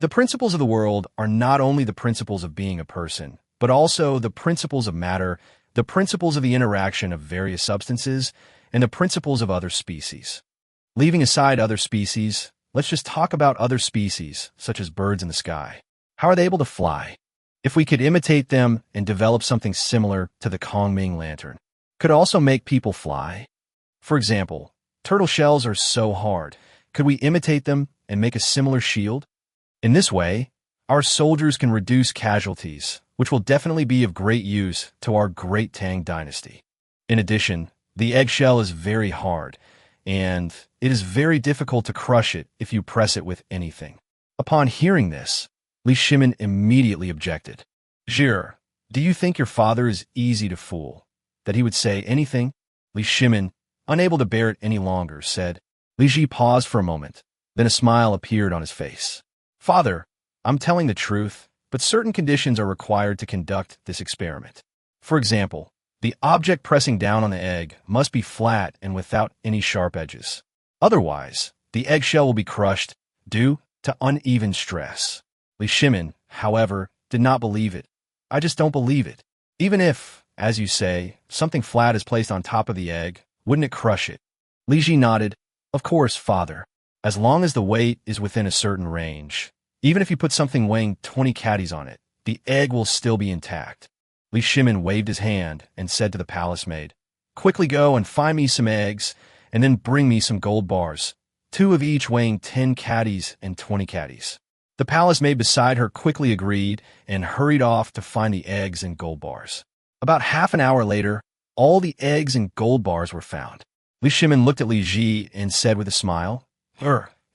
A: The principles of the world are not only the principles of being a person, but also the principles of matter, the principles of the interaction of various substances, and the principles of other species. Leaving aside other species, let's just talk about other species, such as birds in the sky. How are they able to fly? If we could imitate them and develop something similar to the Kongming lantern, could it also make people fly? For example, turtle shells are so hard. Could we imitate them and make a similar shield? In this way, our soldiers can reduce casualties, which will definitely be of great use to our great Tang Dynasty. In addition, the eggshell is very hard, and it is very difficult to crush it if you press it with anything. Upon hearing this, Li Shimin immediately objected. "Zhir, do you think your father is easy to fool, that he would say anything?" Li Shimin, unable to bear it any longer, said. Li Ji paused for a moment, then a smile appeared on his face. "Father, I'm telling the truth, but certain conditions are required to conduct this experiment. For example, the object pressing down on the egg must be flat and without any sharp edges. Otherwise, the eggshell will be crushed due to uneven stress." Li Shimin, however, did not believe it. "I just don't believe it. Even if, as you say, something flat is placed on top of the egg, wouldn't it crush it?" Li Ji nodded. "Of course, father. As long as the weight is within a certain range. Even if you put something weighing 20 caddies on it, the egg will still be intact." Li Shimin waved his hand and said to the palace maid, "Quickly go and find me some eggs, and then bring me some gold bars, 2 of each weighing 10 caddies and 20 caddies." The palace maid beside her quickly agreed and hurried off to find the eggs and gold bars. About half an hour later, all the eggs and gold bars were found. Li Shimin looked at Li Ji and said with a smile,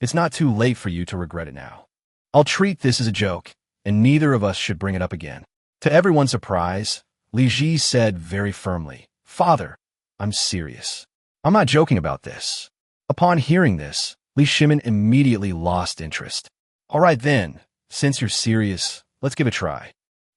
A: "It's not too late for you to regret it now. I'll treat this as a joke, and neither of us should bring it up again." To everyone's surprise, Li Ji said very firmly, "Father, I'm serious. I'm not joking about this." Upon hearing this, Li Shimin immediately lost interest. "All right then, since you're serious, let's give it a try."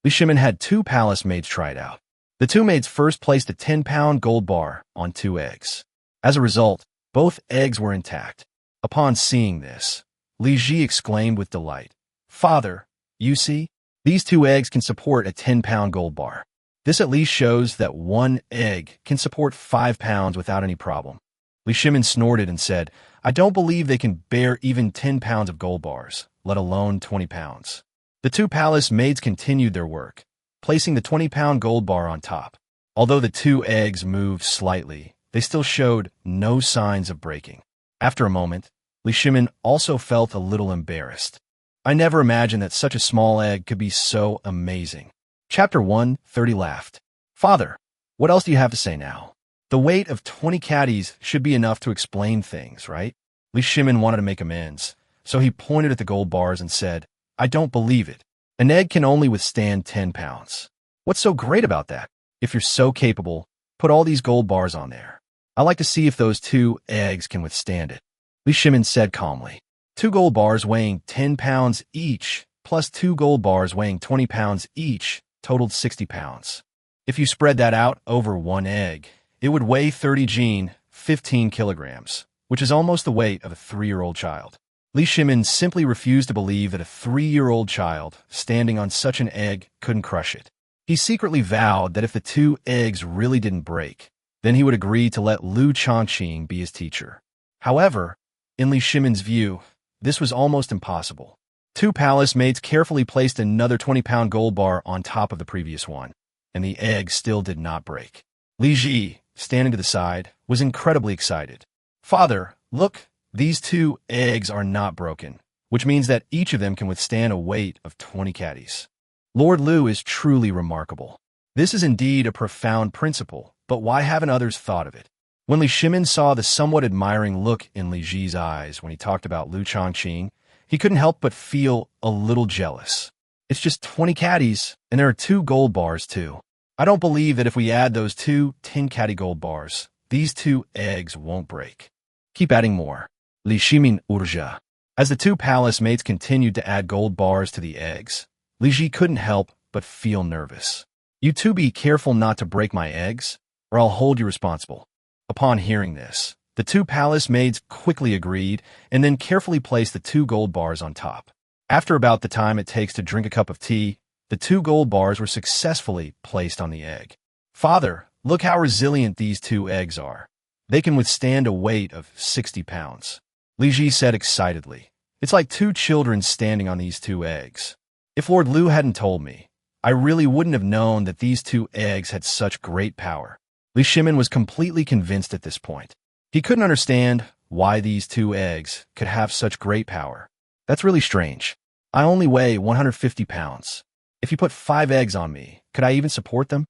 A: Li Shimin had 2 palace maids try it out. The 2 maids first placed a 10-pound gold bar on 2 eggs. As a result, both eggs were intact. Upon seeing this, Li Ji exclaimed with delight, "Father, you see? These 2 eggs can support a 10-pound gold bar. This at least shows that 1 egg can support 5 pounds without any problem." Li Shimin snorted and said, "I don't believe they can bear even 10 pounds of gold bars, let alone 20 pounds. The 2 palace maids continued their work, placing the 20-pound gold bar on top. Although the 2 eggs moved slightly, they still showed no signs of breaking. After a moment, Li Shimin also felt a little embarrassed. "I never imagined that such a small egg could be so amazing." Chapter 1:30 laughed. "Father, what else do you have to say now? The weight of 20 caddies should be enough to explain things, right?" Li Shimin wanted to make amends, so he pointed at the gold bars and said, "I don't believe it. An egg can only withstand 10 pounds. What's so great about that? If you're so capable, put all these gold bars on there. I'd like to see if those 2 eggs can withstand it." Li Shimin said calmly. 2 gold bars weighing 10 pounds each, plus 2 gold bars weighing 20 pounds each, totaled 60 pounds. If you spread that out over one egg, it would weigh 30 jin, 15 kilograms, which is almost the weight of a 3-year-old child. Li Shimin simply refused to believe that a 3-year-old child, standing on such an egg, couldn't crush it. He secretly vowed that if the 2 eggs really didn't break, then he would agree to let Liu Shaoqing be his teacher. However, in Li Shimin's view, this was almost impossible. 2 palace maids carefully placed another 20-pound gold bar on top of the previous one, and the egg still did not break. Li Ji, standing to the side, was incredibly excited. "Father, look, these 2 eggs are not broken, which means that each of them can withstand a weight of 20 caddies. Lord Liu is truly remarkable. This is indeed a profound principle, but why haven't others thought of it?" When Li Shimin saw the somewhat admiring look in Li Ji's eyes when he talked about Liu Shaoqing, he couldn't help but feel a little jealous. It's just 20 caddies, and there are 2 gold bars too. I don't believe that if we add those 2 10-caddy gold bars, these 2 eggs won't break. Keep adding more. Li Shimin urja. As the 2 palace mates continued to add gold bars to the eggs, Li Ji couldn't help but feel nervous. "You 2 be careful not to break my eggs, or I'll hold you responsible." Upon hearing this, the 2 palace maids quickly agreed and then carefully placed the 2 gold bars on top. After about the time it takes to drink a cup of tea, the 2 gold bars were successfully placed on the egg. "Father, look how resilient these 2 eggs are. They can withstand a weight of 60 pounds. Li Ji said excitedly. "It's like 2 children standing on these 2 eggs. If Lord Liu hadn't told me, I really wouldn't have known that these 2 eggs had such great power." Li Shimin was completely convinced at this point. He couldn't understand why these 2 eggs could have such great power. "That's really strange. I only weigh 150 pounds. If you put 5 eggs on me, could I even support them?"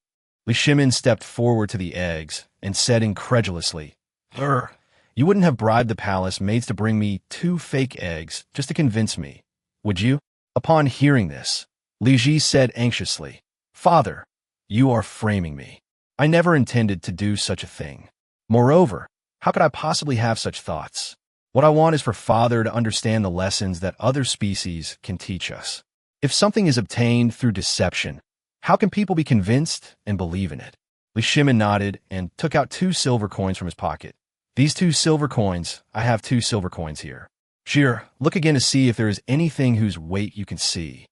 A: Li Shimin stepped forward to the eggs and said incredulously, "You wouldn't have bribed the palace maids to bring me 2 fake eggs just to convince me, would you?" Upon hearing this, Li Ji said anxiously, "Father, you are framing me. I never intended to do such a thing. Moreover, how could I possibly have such thoughts? What I want is for Father to understand the lessons that other species can teach us. If something is obtained through deception, how can people be convinced and believe in it?" Li Shimin nodded and took out 2 silver coins from his pocket. "These 2 silver coins, I have 2 silver coins here. Sure, look again to see if there is anything whose weight you can see.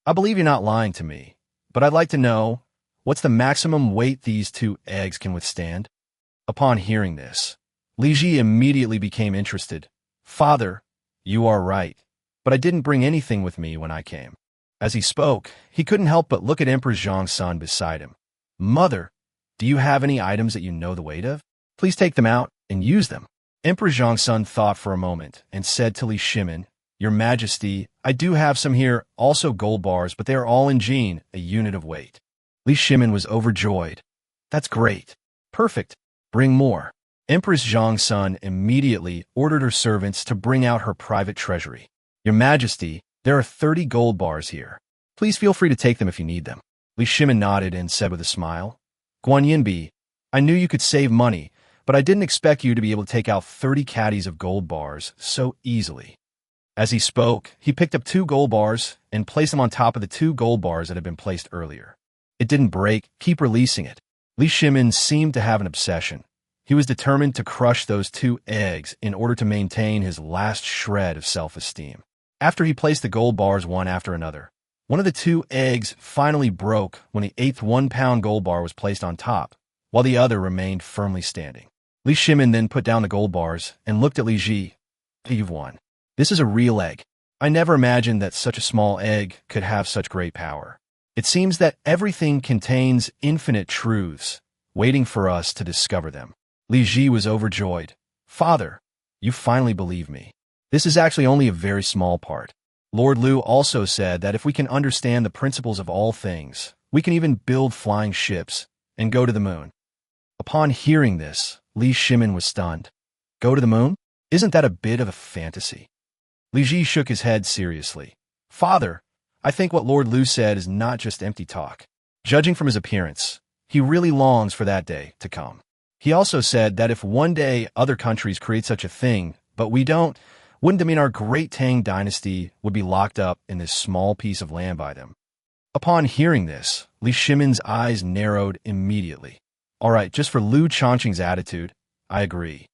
A: I believe you're not lying to me, but I'd like to know, what's the maximum weight these 2 eggs can withstand?" Upon hearing this, Li Ji immediately became interested. "Father, you are right, but I didn't bring anything with me when I came." As he spoke, he couldn't help but look at Emperor Zhong's son beside him. "Mother, do you have any items that you know the weight of? Please take them out and use them." Emperor Zhong's son thought for a moment and said to Li Shimin, "Your Majesty, I do have some here, also gold bars, but they are all in jin, a unit of weight." Li Shimin was overjoyed. "That's great. Perfect. Bring more." Empress Zhong's son immediately ordered her servants to bring out her private treasury. "Your Majesty, there are 30 gold bars here. Please feel free to take them if you need them." Li Shimin nodded and said with a smile, "Guan Yinbi, I knew you could save money, but I didn't expect you to be able to take out 30 caddies of gold bars so easily." As he spoke, he picked up 2 gold bars and placed them on top of the 2 gold bars that had been placed earlier. "It didn't break. Keep releasing it." Li Shimin seemed to have an obsession. He was determined to crush those 2 eggs in order to maintain his last shred of self-esteem. After he placed the gold bars one after another, one of the 2 eggs finally broke when the 8th 1-pound gold bar was placed on top, while the other remained firmly standing. Li Shimin then put down the gold bars and looked at Li Ji. "You've won. This is a real egg. I never imagined that such a small egg could have such great power. It seems that everything contains infinite truths, waiting for us to discover them." Li Ji was overjoyed. "Father, you finally believe me. This is actually only a very small part. Lord Liu also said that if we can understand the principles of all things, we can even build flying ships and go to the moon." Upon hearing this, Li Shimin was stunned. "Go to the moon? Isn't that a bit of a fantasy?" Li Ji shook his head seriously. "Father, I think what Lord Liu said is not just empty talk. Judging from his appearance, he really longs for that day to come. He also said that if one day other countries create such a thing, but we don't, wouldn't it mean our great Tang Dynasty would be locked up in this small piece of land by them? Upon hearing this, Li Shimin's eyes narrowed immediately. All right, just for Liu Shaoqing's attitude, I agree.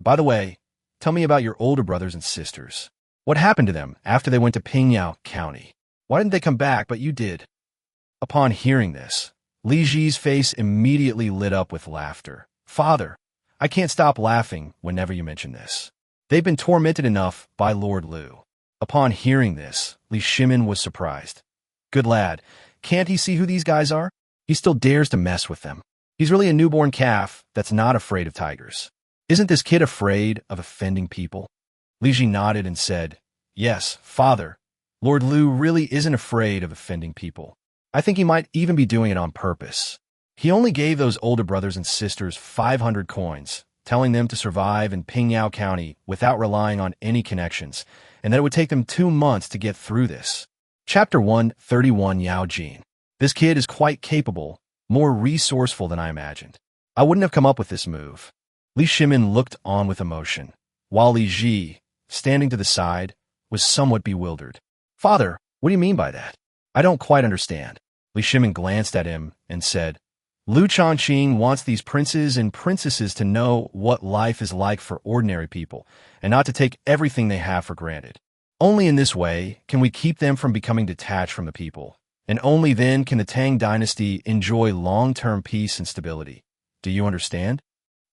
A: By the way, tell me about your older brothers and sisters. What happened to them after they went to Pingyao County? Why didn't they come back, but you did? Upon hearing this, Li Ji's face immediately lit up with laughter. Father, I can't stop laughing whenever you mention this. They've been tormented enough by Lord Liu. Upon hearing this, Li Shimin was surprised. Good lad, can't he see who these guys are? He still dares to mess with them. He's really a newborn calf that's not afraid of tigers. Isn't this kid afraid of offending people? Li Ji nodded and said, Yes, father. Lord Liu really isn't afraid of offending people. I think he might even be doing it on purpose. He only gave those older brothers and sisters 500 coins, telling them to survive in Pingyao County without relying on any connections, and that it would take them 2 months to get through this. Chapter 131 Yao Jin. This kid is quite capable, more resourceful than I imagined. I wouldn't have come up with this move. Li Shimin looked on with emotion, while Li Ji, standing to the side, was somewhat bewildered. Father, what do you mean by that? I don't quite understand. Li Shimin glanced at him and said, Liu Shaoqing wants these princes and princesses to know what life is like for ordinary people, and not to take everything they have for granted. Only in this way can we keep them from becoming detached from the people, and only then can the Tang Dynasty enjoy long-term peace and stability. Do you understand?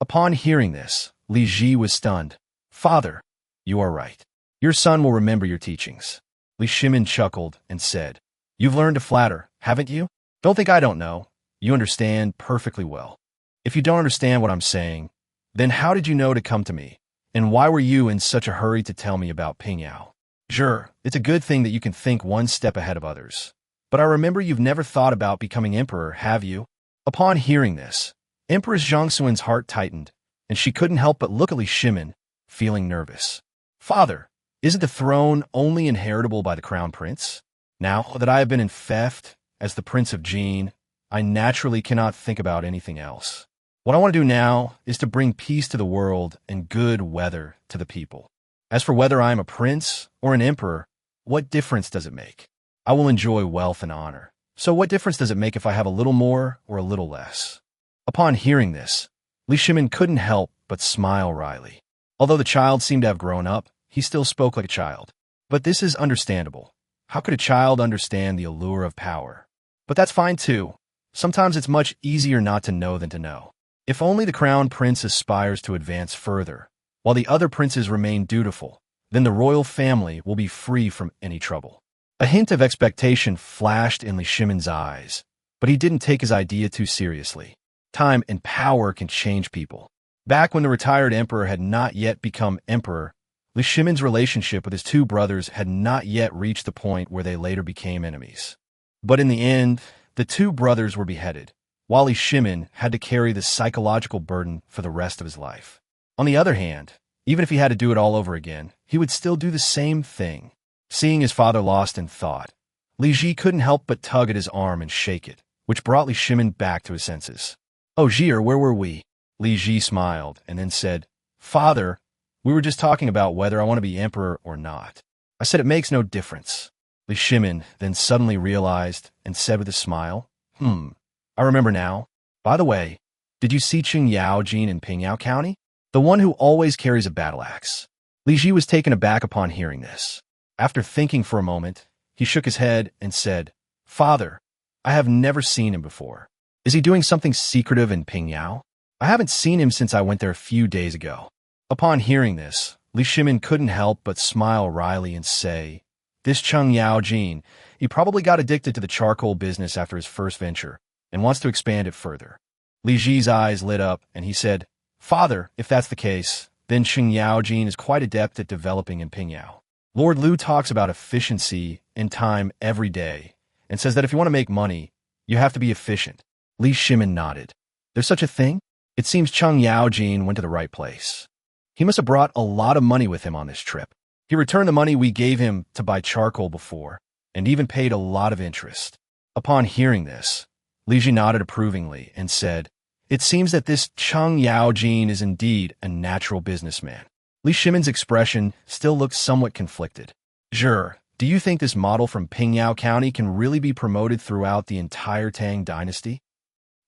A: Upon hearing this, Li Ji was stunned. Father, you are right. Your son will remember your teachings. Li Shimin chuckled and said, You've learned to flatter, haven't you? Don't think I don't know. You understand perfectly well. If you don't understand what I'm saying, then how did you know to come to me? And why were you in such a hurry to tell me about Pingyao? Sure, it's a good thing that you can think one step ahead of others. But I remember you've never thought about becoming emperor, have you? Upon hearing this, Empress Zhongxuan's heart tightened, and she couldn't help but look at Li Shimin, feeling nervous. Father, isn't the throne only inheritable by the crown prince? Now that I have been enfeoffed as the Prince of Jin, I naturally cannot think about anything else. What I want to do now is to bring peace to the world and good weather to the people. As for whether I am a prince or an emperor, what difference does it make? I will enjoy wealth and honor. So what difference does it make if I have a little more or a little less? Upon hearing this, Li Shimin couldn't help but smile wryly. Although the child seemed to have grown up, he still spoke like a child. But this is understandable. How could a child understand the allure of power? But that's fine too. Sometimes it's much easier not to know than to know. If only the crown prince aspires to advance further, while the other princes remain dutiful, then the royal family will be free from any trouble. A hint of expectation flashed in Li Shimin's eyes, but he didn't take his idea too seriously. Time and power can change people. Back when the retired emperor had not yet become emperor, Li Shimin's relationship with his 2 brothers had not yet reached the point where they later became enemies. But in the end, the 2 brothers were beheaded, while Li Shimin had to carry the psychological burden for the rest of his life. On the other hand, even if he had to do it all over again, he would still do the same thing. Seeing his father lost in thought, Li Ji couldn't help but tug at his arm and shake it, which brought Li Shimin back to his senses. Oh, Jier, where were we? Li Ji smiled and then said, Father, we were just talking about whether I want to be emperor or not. I said it makes no difference. Li Shimin then suddenly realized and said with a smile, I remember now. By the way, did you see Yao Jin in Pingyao County? The one who always carries a battle axe. Li Ji was taken aback upon hearing this. After thinking for a moment, he shook his head and said, Father, I have never seen him before. Is he doing something secretive in Pingyao? I haven't seen him since I went there a few days ago. Upon hearing this, Li Shimin couldn't help but smile wryly and say, This Yao Jin, he probably got addicted to the charcoal business after his first venture and wants to expand it further. Li Ji's eyes lit up and he said, Father, if that's the case, then Yao Jin is quite adept at developing in Pingyao. Lord Liu talks about efficiency and time every day and says that if you want to make money, you have to be efficient. Li Shimin nodded. There's such a thing? It seems Yao Jin went to the right place. He must have brought a lot of money with him on this trip. He returned the money we gave him to buy charcoal before, and even paid a lot of interest. Upon hearing this, Li Ji nodded approvingly and said, It seems that this Yao Jin is indeed a natural businessman. Li Shimin's expression still looked somewhat conflicted. Sure, do you think this model from Pingyao County can really be promoted throughout the entire Tang Dynasty?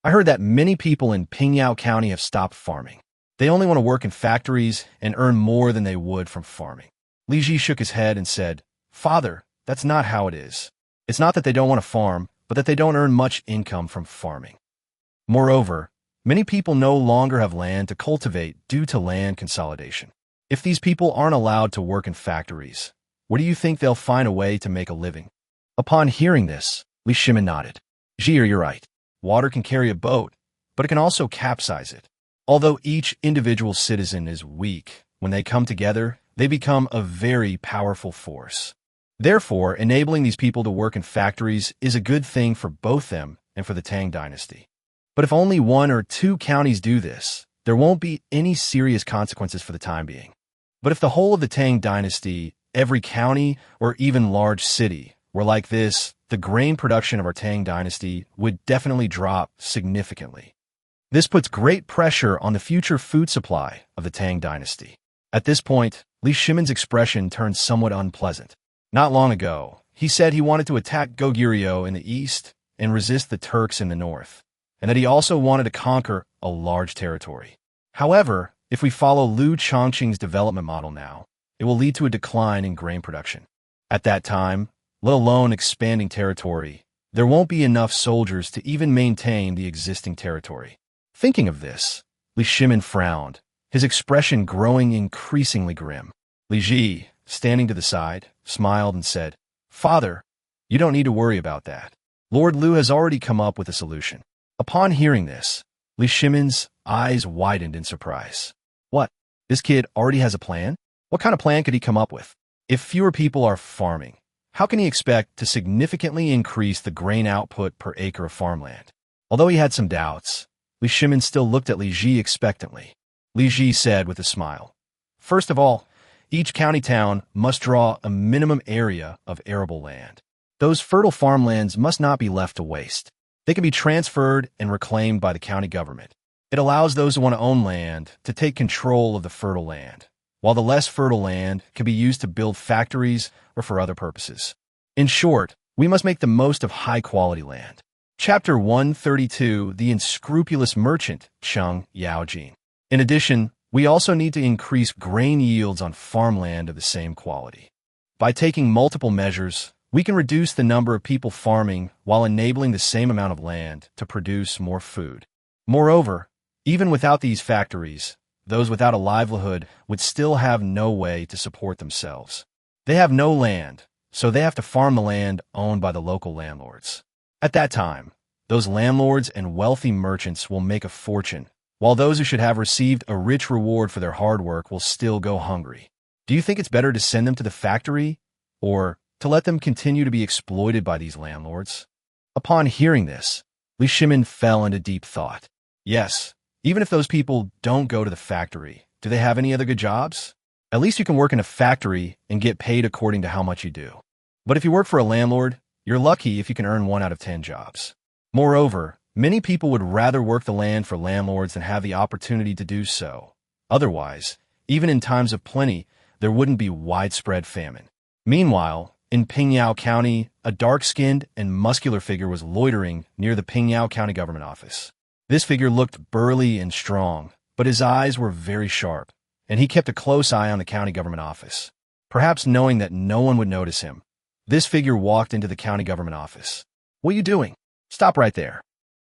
A: I heard that many people in Pingyao County have stopped farming. They only want to work in factories and earn more than they would from farming. Li Ji shook his head and said, Father, that's not how it is. It's not that they don't want to farm, but that they don't earn much income from farming. Moreover, many people no longer have land to cultivate due to land consolidation. If these people aren't allowed to work in factories, where do you think they'll find a way to make a living? Upon hearing this, Li Shimin nodded. Jir, you're right. Water can carry a boat, but it can also capsize it. Although each individual citizen is weak, when they come together, they become a very powerful force. Therefore, enabling these people to work in factories is a good thing for both them and for the Tang Dynasty. But if only 1 or 2 counties do this, there won't be any serious consequences for the time being. But if the whole of the Tang Dynasty, every county, or even large city were like this, the grain production of our Tang Dynasty would definitely drop significantly. This puts great pressure on the future food supply of the Tang Dynasty. At this point, Li Shimin's expression turned somewhat unpleasant. Not long ago, he said he wanted to attack Goguryeo in the east and resist the Turks in the north, and that he also wanted to conquer a large territory. However, if we follow Liu Shaoqing's development model now, it will lead to a decline in grain production. At that time, let alone expanding territory, there won't be enough soldiers to even maintain the existing territory. Thinking of this, Li Shimin frowned, his expression growing increasingly grim. Li Ji, standing to the side, smiled and said, Father, you don't need to worry about that. Lord Liu has already come up with a solution. Upon hearing this, Li Shimin's eyes widened in surprise. What? This kid already has a plan? What kind of plan could he come up with? If fewer people are farming, how can he expect to significantly increase the grain output per acre of farmland? Although he had some doubts, Li Shimin still looked at Li Ji expectantly. Li Ji said with a smile, First of all, each county town must draw a minimum area of arable land. Those fertile farmlands must not be left to waste. They can be transferred and reclaimed by the county government. It allows those who want to own land to take control of the fertile land, while the less fertile land can be used to build factories or for other purposes. In short, we must make the most of high-quality land. Chapter 132, The Unscrupulous Merchant, Cheng Yaojin. In addition, we also need to increase grain yields on farmland of the same quality. By taking multiple measures, we can reduce the number of people farming while enabling the same amount of land to produce more food. Moreover, even without these factories, those without a livelihood would still have no way to support themselves. They have no land, so they have to farm the land owned by the local landlords. At that time, those landlords and wealthy merchants will make a fortune, while those who should have received a rich reward for their hard work will still go hungry. Do you think it's better to send them to the factory, or to let them continue to be exploited by these landlords? Upon hearing this, Li Shimin fell into deep thought. Yes, even if those people don't go to the factory, do they have any other good jobs? At least you can work in a factory and get paid according to how much you do. But if you work for a landlord, you're lucky if you can earn 1 out of 10 jobs. Moreover, many people would rather work the land for landlords than have the opportunity to do so. Otherwise, even in times of plenty, there wouldn't be widespread famine. Meanwhile, in Pingyao County, a dark-skinned and muscular figure was loitering near the Pingyao County government office. This figure looked burly and strong, but his eyes were very sharp, and he kept a close eye on the county government office. Perhaps knowing that no one would notice him, this figure walked into the county government office. What are you doing? Stop right there.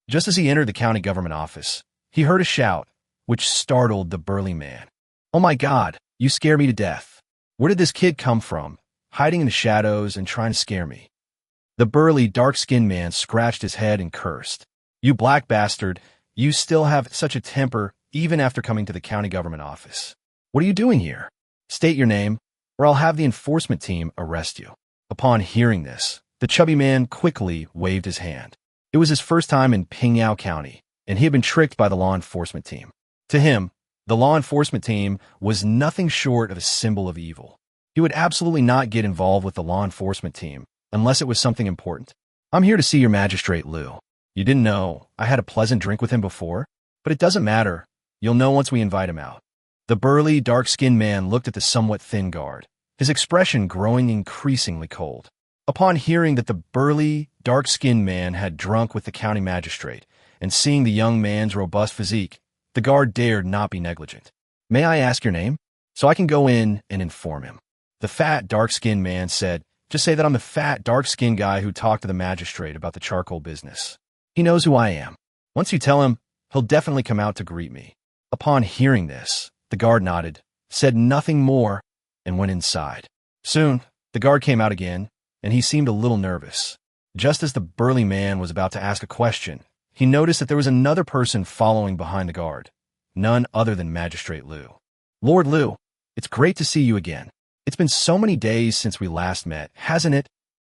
A: Just as he entered the county government office, he heard a shout, which startled the burly man. Oh my God, you scare me to death. Where did this kid come from, hiding in the shadows and trying to scare me? The burly, dark-skinned man scratched his head and cursed. You black bastard, you still have such a temper even after coming to the county government office. What are you doing here? State your name, or I'll have the enforcement team arrest you. Upon hearing this, the chubby man quickly waved his hand. It was his first time in Pingyao County, and he had been tricked by the law enforcement team. To him, the law enforcement team was nothing short of a symbol of evil. He would absolutely not get involved with the law enforcement team unless it was something important. I'm here to see your Magistrate Liu. You didn't know I had a pleasant drink with him before? But it doesn't matter. You'll know once we invite him out. The burly, dark-skinned man looked at the somewhat thin guard, his expression growing increasingly cold. Upon hearing that the burly, dark-skinned man had drunk with the county magistrate, and seeing the young man's robust physique, the guard dared not be negligent. "May I ask your name? So I can go in and inform him." The fat, dark-skinned man said, "Just say that I'm the fat, dark-skinned guy who talked to the magistrate about the charcoal business. He knows who I am. Once you tell him, he'll definitely come out to greet me." Upon hearing this, the guard nodded, said nothing more, and went inside. Soon, the guard came out again, and he seemed a little nervous. Just as the burly man was about to ask a question, he noticed that there was another person following behind the guard, none other than Magistrate Liu. "Lord Liu, it's great to see you again. It's been so many days since we last met, hasn't it?"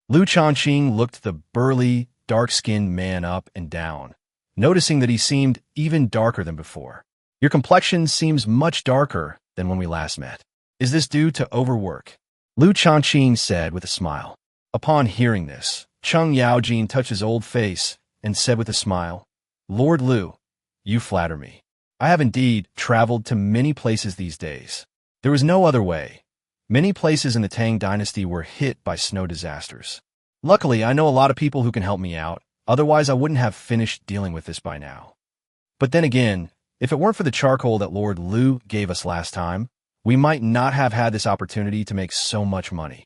A: Liu Shaoqing looked the burly, dark-skinned man up and down, noticing that he seemed even darker than before. "Your complexion seems much darker than when we last met. Is this due to overwork?" Liu Shaoqing said with a smile. Upon hearing this, Cheng Yaojin touched his old face and said with a smile, "Lord Liu, you flatter me. I have indeed traveled to many places these days. There was no other way. Many places in the Tang Dynasty were hit by snow disasters. Luckily, I know a lot of people who can help me out, otherwise I wouldn't have finished dealing with this by now. But then again, if it weren't for the charcoal that Lord Liu gave us last time, we might not have had this opportunity to make so much money."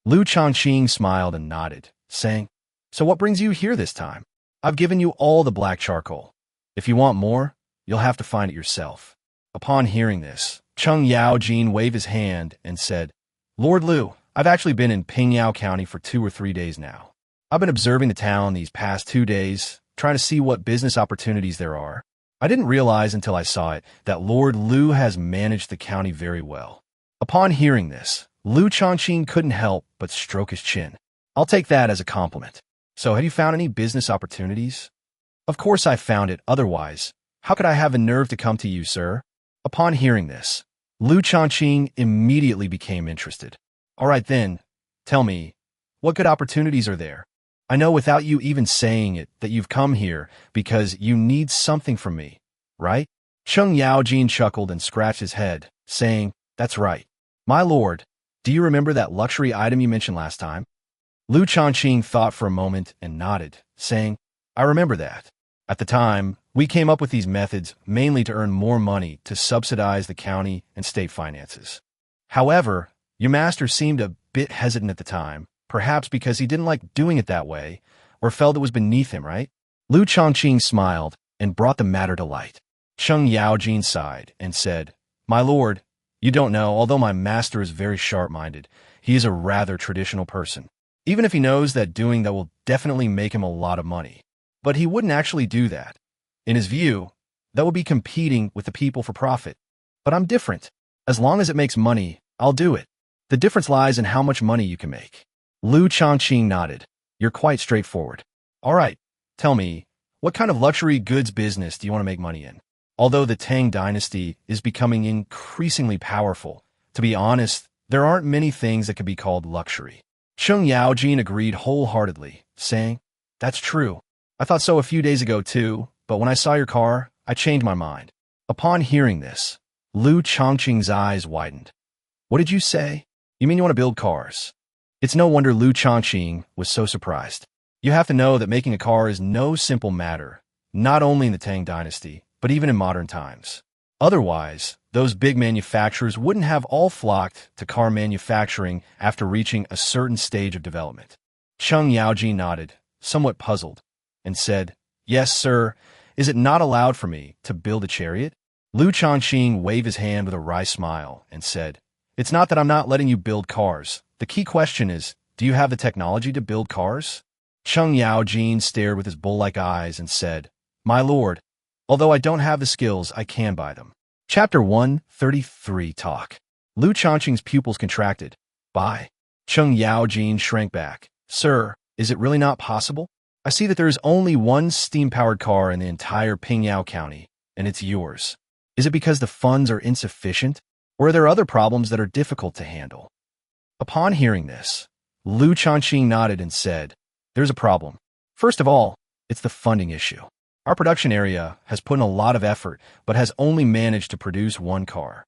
A: Liu Shaoqing smiled and nodded, saying, "So what brings you here this time? I've given you all the black charcoal. If you want more, you'll have to find it yourself." Upon hearing this, Cheng Yaojin waved his hand and said, "Lord Liu, I've actually been in Pingyao County for 2 or 3 days now. I've been observing the town these past 2 days, trying to see what business opportunities there are. I didn't realize until I saw it that Lord Liu has managed the county very well." Upon hearing this, Liu Shaoqing couldn't help but stroke his chin. "I'll take that as a compliment. So have you found any business opportunities?" "Of course I found it, otherwise, how could I have the nerve to come to you, sir?" Upon hearing this, Liu Shaoqing immediately became interested. "All right then, tell me, what good opportunities are there? I know without you even saying it that you've come here because you need something from me, right?" Cheng Yaojin chuckled and scratched his head, saying, "That's right. My lord, do you remember that luxury item you mentioned last time?" Liu Shaoqing thought for a moment and nodded, saying, "I remember that. At the time, we came up with these methods mainly to earn more money to subsidize the county and state finances. However, your master seemed a bit hesitant at the time, perhaps because he didn't like doing it that way, or felt it was beneath him, right?" Liu Shaoqing smiled and brought the matter to light. Cheng Yaojin sighed and said, "My lord, you don't know, although my master is very sharp-minded, he is a rather traditional person. Even if he knows that doing that will definitely make him a lot of money. But he wouldn't actually do that. In his view, that would be competing with the people for profit. But I'm different. As long as it makes money, I'll do it. The difference lies in how much money you can make." Liu Shaoqing nodded. "You're quite straightforward. All right, tell me, what kind of luxury goods business do you want to make money in? Although the Tang Dynasty is becoming increasingly powerful, to be honest, there aren't many things that could be called luxury." Cheng Yaojin agreed wholeheartedly, saying, "That's true. I thought so a few days ago too, but when I saw your car, I changed my mind." Upon hearing this, Liu Shaoqing's eyes widened. "What did you say? You mean you want to build cars?" It's no wonder Liu Shaoqing was so surprised. You have to know that making a car is no simple matter, not only in the Tang Dynasty, but even in modern times. Otherwise, those big manufacturers wouldn't have all flocked to car manufacturing after reaching a certain stage of development. Cheng Yaojin nodded, somewhat puzzled, and said, "Yes, sir. Is it not allowed for me to build a chariot?" Liu Shaoqing waved his hand with a wry smile and said, "It's not that I'm not letting you build cars. The key question is, do you have the technology to build cars?" Cheng Yaojin stared with his bull-like eyes and said, "My lord, although I don't have the skills, I can buy them." Chapter 133 Talk. Liu Shaoqing's pupils contracted. "Buy?" Cheng Yaojin shrank back. "Sir, is it really not possible? I see that there is only one steam-powered car in the entire Pingyao County, and it's yours. Is it because the funds are insufficient, or are there other problems that are difficult to handle?" Upon hearing this, Liu Shaoqing nodded and said, "There's a problem. First of all, it's the funding issue. Our production area has put in a lot of effort, but has only managed to produce one car.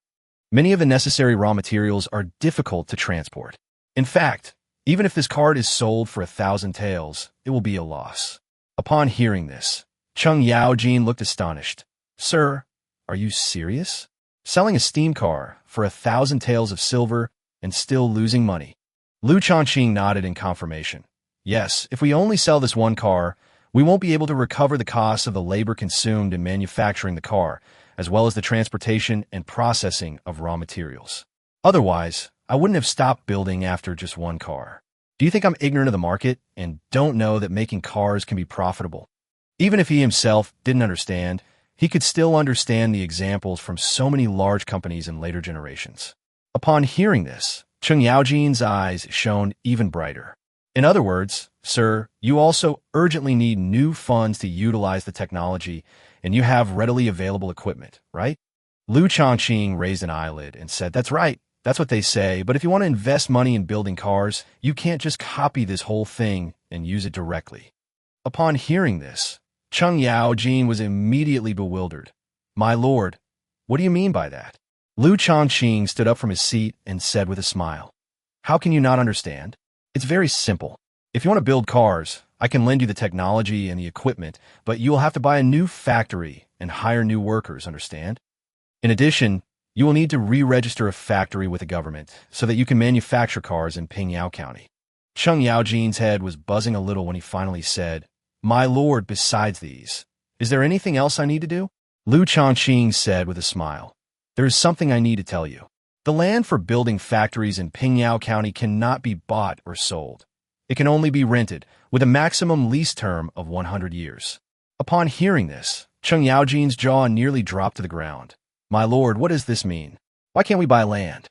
A: Many of the necessary raw materials are difficult to transport. In fact, even if this card is sold for 1,000 taels, it will be a loss. Upon hearing this, Cheng Yaojin looked astonished. Sir, are you serious? Selling a steam car for 1,000 taels of silver and still losing money? Liu Shaoqing nodded in confirmation. Yes, if we only sell this one car, we won't be able to recover the costs of the labor consumed in manufacturing the car, as well as the transportation and processing of raw materials. Otherwise, I wouldn't have stopped building after just one car. Do you think I'm ignorant of the market and don't know that making cars can be profitable? Even if he himself didn't understand, he could still understand the examples from so many large companies in later generations. Upon hearing this, Cheng Yaojin's eyes shone even brighter. In other words, sir, you also urgently need new funds to utilize the technology, and you have readily available equipment, right? Liu Shaoqing raised an eyelid and said, That's right. That's what they say, but if you want to invest money in building cars, you can't just copy this whole thing and use it directly. Upon hearing this, Cheng Yaojin was immediately bewildered. My lord, what do you mean by that? Liu Shaoqing stood up from his seat and said with a smile, How can you not understand? It's very simple. If you want to build cars, I can lend you the technology and the equipment, but you will have to buy a new factory and hire new workers, understand? In addition, you will need to re-register a factory with the government so that you can manufacture cars in Pingyao County. Cheng Yaojin's head was buzzing a little when he finally said, My lord, besides these, is there anything else I need to do? Liu Shaoqing said with a smile, There is something I need to tell you. The land for building factories in Pingyao County cannot be bought or sold. It can only be rented, with a maximum lease term of 100 years. Upon hearing this, Cheng Yaojin's jaw nearly dropped to the ground. My lord, what does this mean? Why can't we buy land?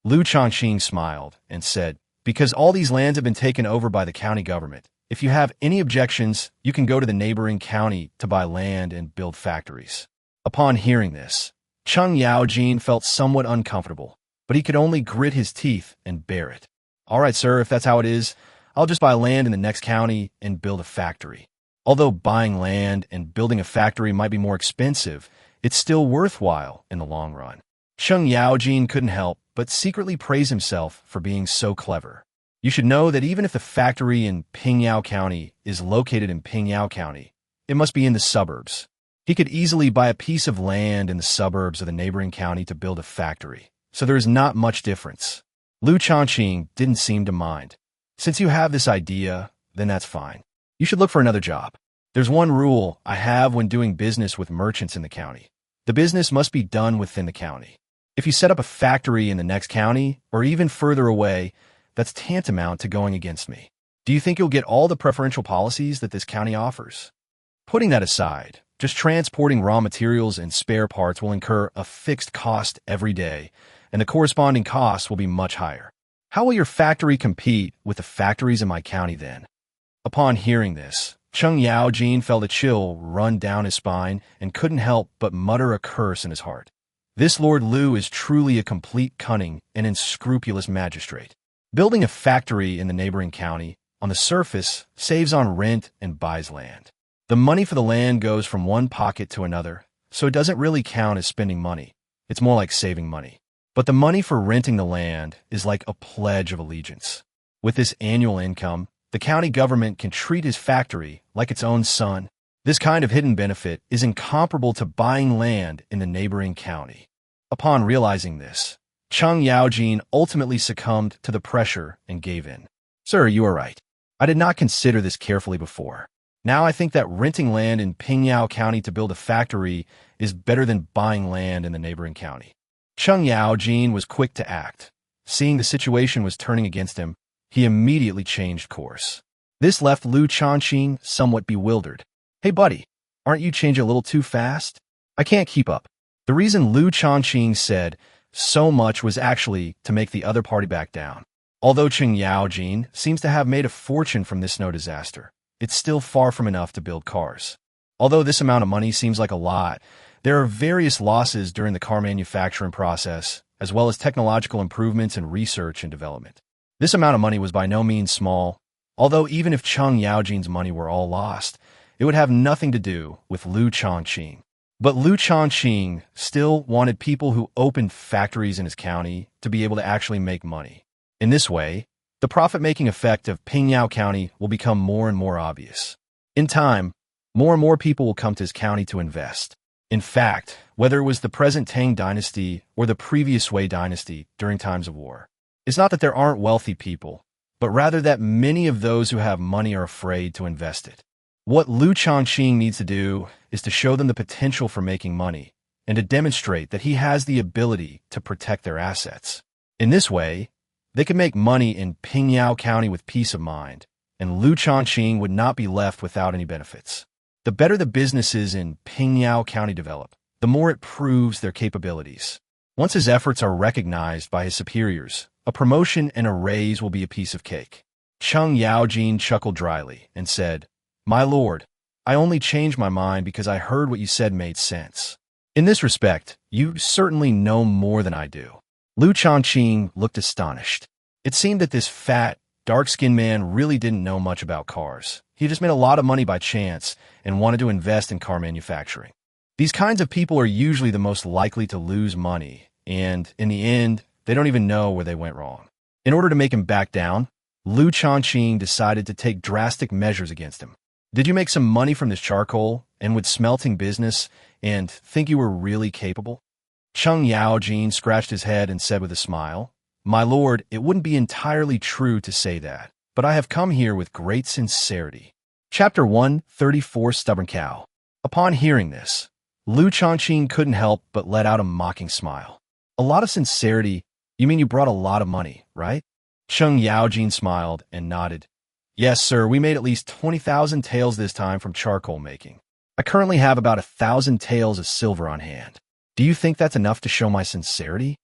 A: Liu Shaoqing smiled and said, Because all these lands have been taken over by the county government. If you have any objections, you can go to the neighboring county to buy land and build factories. Upon hearing this, Cheng Yaojin felt somewhat uncomfortable, but he could only grit his teeth and bear it. All right, sir, if that's how it is, I'll just buy land in the next county and build a factory. Although buying land and building a factory might be more expensive, it's still worthwhile in the long run. Cheng Yaojin couldn't help but secretly praise himself for being so clever. You should know that even if the factory in Pingyao County is located in Pingyao County, it must be in the suburbs. He could easily buy a piece of land in the suburbs of the neighboring county to build a factory, so there is not much difference. Liu Shaoqing didn't seem to mind. Since you have this idea, then that's fine. You should look for another job. There's one rule I have when doing business with merchants in the county. The business must be done within the county. If you set up a factory in the next county, or even further away, that's tantamount to going against me. Do you think you'll get all the preferential policies that this county offers? Putting that aside, just transporting raw materials and spare parts will incur a fixed cost every day, and the corresponding costs will be much higher. How will your factory compete with the factories in my county then? Upon hearing this, Cheng Yaojin felt a chill run down his spine and couldn't help but mutter a curse in his heart. This Lord Liu is truly a complete cunning and unscrupulous magistrate. Building a factory in the neighboring county, on the surface, saves on rent and buys land. The money for the land goes from one pocket to another, so it doesn't really count as spending money. It's more like saving money. But the money for renting the land is like a pledge of allegiance. With this annual income, the county government can treat his factory like its own son. This kind of hidden benefit is incomparable to buying land in the neighboring county. Upon realizing this, Cheng Yaojin ultimately succumbed to the pressure and gave in. Sir, you are right. I did not consider this carefully before. Now I think that renting land in Pingyao County to build a factory is better than buying land in the neighboring county. Cheng Yaojin was quick to act. Seeing the situation was turning against him, he immediately changed course. This left Liu Shaoqing somewhat bewildered. Hey buddy, aren't you changing a little too fast? I can't keep up. The reason Liu Shaoqing said so much was actually to make the other party back down. Although Cheng Yaojin seems to have made a fortune from this snow disaster, it's still far from enough to build cars. Although this amount of money seems like a lot, there are various losses during the car manufacturing process, as well as technological improvements in research and development. This amount of money was by no means small, although even if Cheng Yaojin's money were all lost, it would have nothing to do with Liu Shaoqing. But Liu Shaoqing still wanted people who opened factories in his county to be able to actually make money. In this way, the profit-making effect of Pingyao County will become more and more obvious. In time, more and more people will come to his county to invest. In fact, whether it was the present Tang Dynasty or the previous Wei Dynasty during times of war, it's not that there aren't wealthy people, but rather that many of those who have money are afraid to invest it. What Liu Shaoqing needs to do is to show them the potential for making money and to demonstrate that he has the ability to protect their assets. In this way, they could make money in Pingyao County with peace of mind, and Liu Shaoqing would not be left without any benefits. The better the businesses in Pingyao County develop, the more it proves their capabilities. Once his efforts are recognized by his superiors, a promotion and a raise will be a piece of cake. Cheng Yaojin chuckled dryly and said, "My lord, I only changed my mind because I heard what you said made sense. In this respect, you certainly know more than I do." Liu Shaoqing looked astonished. It seemed that this fat, dark-skinned man really didn't know much about cars. He just made a lot of money by chance and wanted to invest in car manufacturing. These kinds of people are usually the most likely to lose money, and in the end, they don't even know where they went wrong. In order to make him back down, Liu Shaoqing decided to take drastic measures against him. "Did you make some money from this charcoal and with smelting business and think you were really capable?" Cheng Yaojin scratched his head and said with a smile, "My lord, it wouldn't be entirely true to say that, but I have come here with great sincerity." Chapter 134 Stubborn Cow. Upon hearing this, Liu Shaoqing couldn't help but let out a mocking smile. "A lot of sincerity? You mean you brought a lot of money, right?" Cheng Yaojin smiled and nodded. "Yes, sir, we made at least 20,000 taels this time from charcoal making. I currently have about 1,000 taels of silver on hand. Do you think that's enough to show my sincerity?"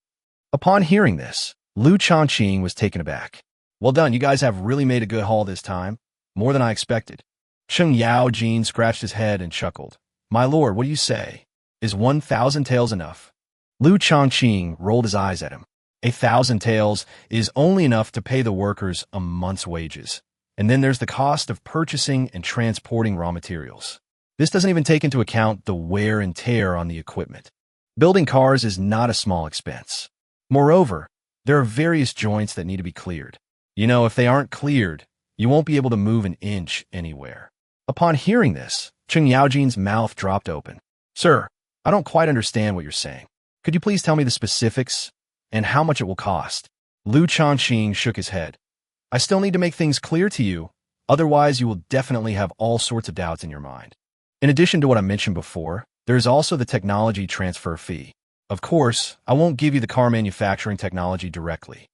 A: Upon hearing this, Liu Shaoqing was taken aback. "Well done, you guys have really made a good haul this time. More than I expected." Cheng Yaojin scratched his head and chuckled. "My lord, what do you say? Is 1,000 taels enough?" Liu Shaoqing rolled his eyes at him. 1,000 taels is only enough to pay the workers a month's wages. And then there's the cost of purchasing and transporting raw materials. This doesn't even take into account the wear and tear on the equipment. Building cars is not a small expense. Moreover, there are various joints that need to be cleared. You know, if they aren't cleared, you won't be able to move an inch anywhere. Upon hearing this, Cheng Yaojin's mouth dropped open. "Sir, I don't quite understand what you're saying. Could you please tell me the specifics and how much it will cost?" Liu Shaoqing shook his head. "I still need to make things clear to you, otherwise you will definitely have all sorts of doubts in your mind. In addition to what I mentioned before, there is also the technology transfer fee. Of course, I won't give you the car manufacturing technology directly.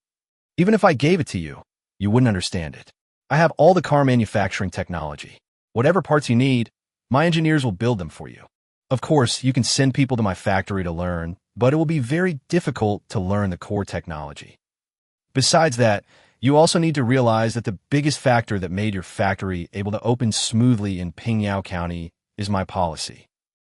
A: Even if I gave it to you, you wouldn't understand it. I have all the car manufacturing technology. Whatever parts you need, my engineers will build them for you. Of course, you can send people to my factory to learn, but it will be very difficult to learn the core technology. Besides that, you also need to realize that the biggest factor that made your factory able to open smoothly in Pingyao County is my policy.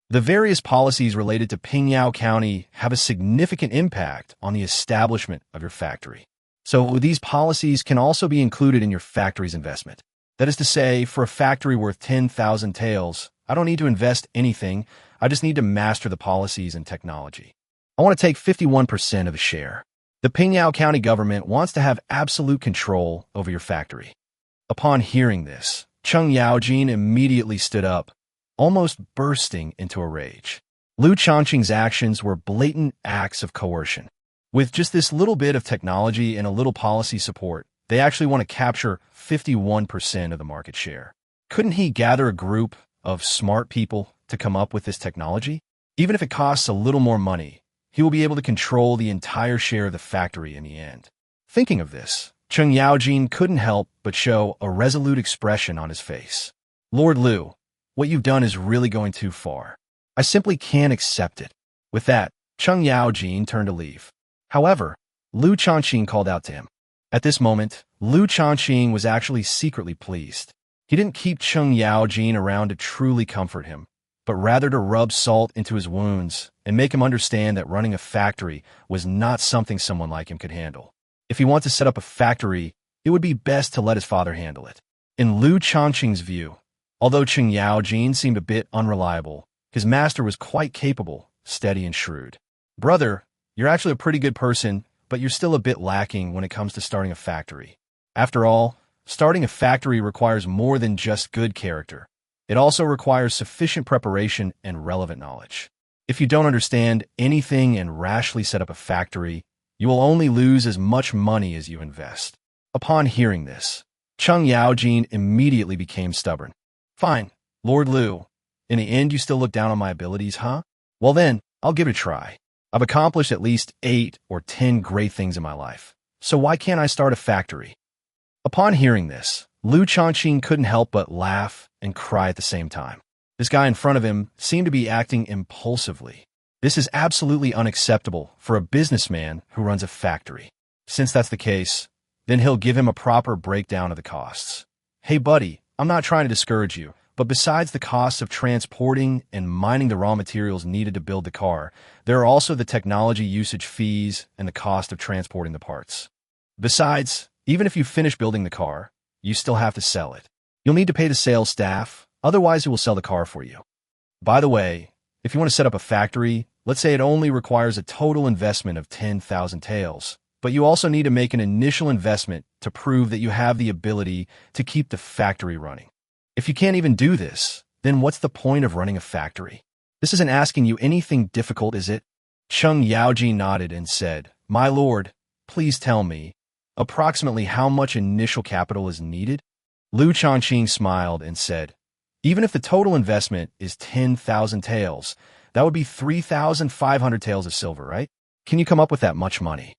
A: The various policies related to Pingyao County have a significant impact on the establishment of your factory. So these policies can also be included in your factory's investment. That is to say, for a factory worth 10,000 taels, I don't need to invest anything. I just need to master the policies and technology. I want to take 51% of the share. The Pingyao County government wants to have absolute control over your factory." Upon hearing this, Cheng Yaojin immediately stood up, almost bursting into a rage. Liu Shaoqing's actions were blatant acts of coercion. With just this little bit of technology and a little policy support, they actually want to capture 51% of the market share. Couldn't he gather a group of smart people to come up with this technology? Even if it costs a little more money, he will be able to control the entire share of the factory in the end. Thinking of this, Cheng Yaojin couldn't help but show a resolute expression on his face. "Lord Liu, what you've done is really going too far. I simply can't accept it." With that, Cheng Yaojin turned to leave. However, Liu Shaoqing called out to him. At this moment, Liu Shaoqing was actually secretly pleased. He didn't keep Cheng Yaojin around to truly comfort him, but rather to rub salt into his wounds and make him understand that running a factory was not something someone like him could handle. If he wanted to set up a factory, it would be best to let his father handle it. In Liu Shaoqing's view, although Cheng Yaojin seemed a bit unreliable, His master was quite capable, steady, and shrewd. Brother, you're actually a pretty good person, but you're still a bit lacking when it comes to starting a factory. After all, starting a factory requires more than just good character. It also requires sufficient preparation and relevant knowledge. If you don't understand anything and rashly set up a factory, you will only lose as much money as you invest. Upon hearing this, Cheng Yaojin immediately became stubborn. Fine, Lord Liu. In the end, you still look down on my abilities, huh? Well then, I'll give it a try. I've accomplished at least 8 or 10 great things in my life, so why can't I start a factory? Upon hearing this, Liu Shaoqing couldn't help but laugh and cry at the same time. This guy in front of him seemed to be acting impulsively. This is absolutely unacceptable for a businessman who runs a factory. Since that's the case, then he'll give him a proper breakdown of the costs. Hey buddy, I'm not trying to discourage you, but besides the costs of transporting and mining the raw materials needed to build the car, there are also the technology usage fees and the cost of transporting the parts. Besides, even if you finish building the car, you still have to sell it. You'll need to pay the sales staff, otherwise it will sell the car for you. By the way, if you want to set up a factory, let's say it only requires a total investment of 10,000 taels, but you also need to make an initial investment to prove that you have the ability to keep the factory running. If you can't even do this, then what's the point of running a factory? This isn't asking you anything difficult, is it? Cheng Yaoji nodded and said, My lord, please tell me, approximately how much initial capital is needed? Liu Shaoqing smiled and said, Even if the total investment is 10,000 taels, that would be 3,500 taels of silver, right? Can you come up with that much money?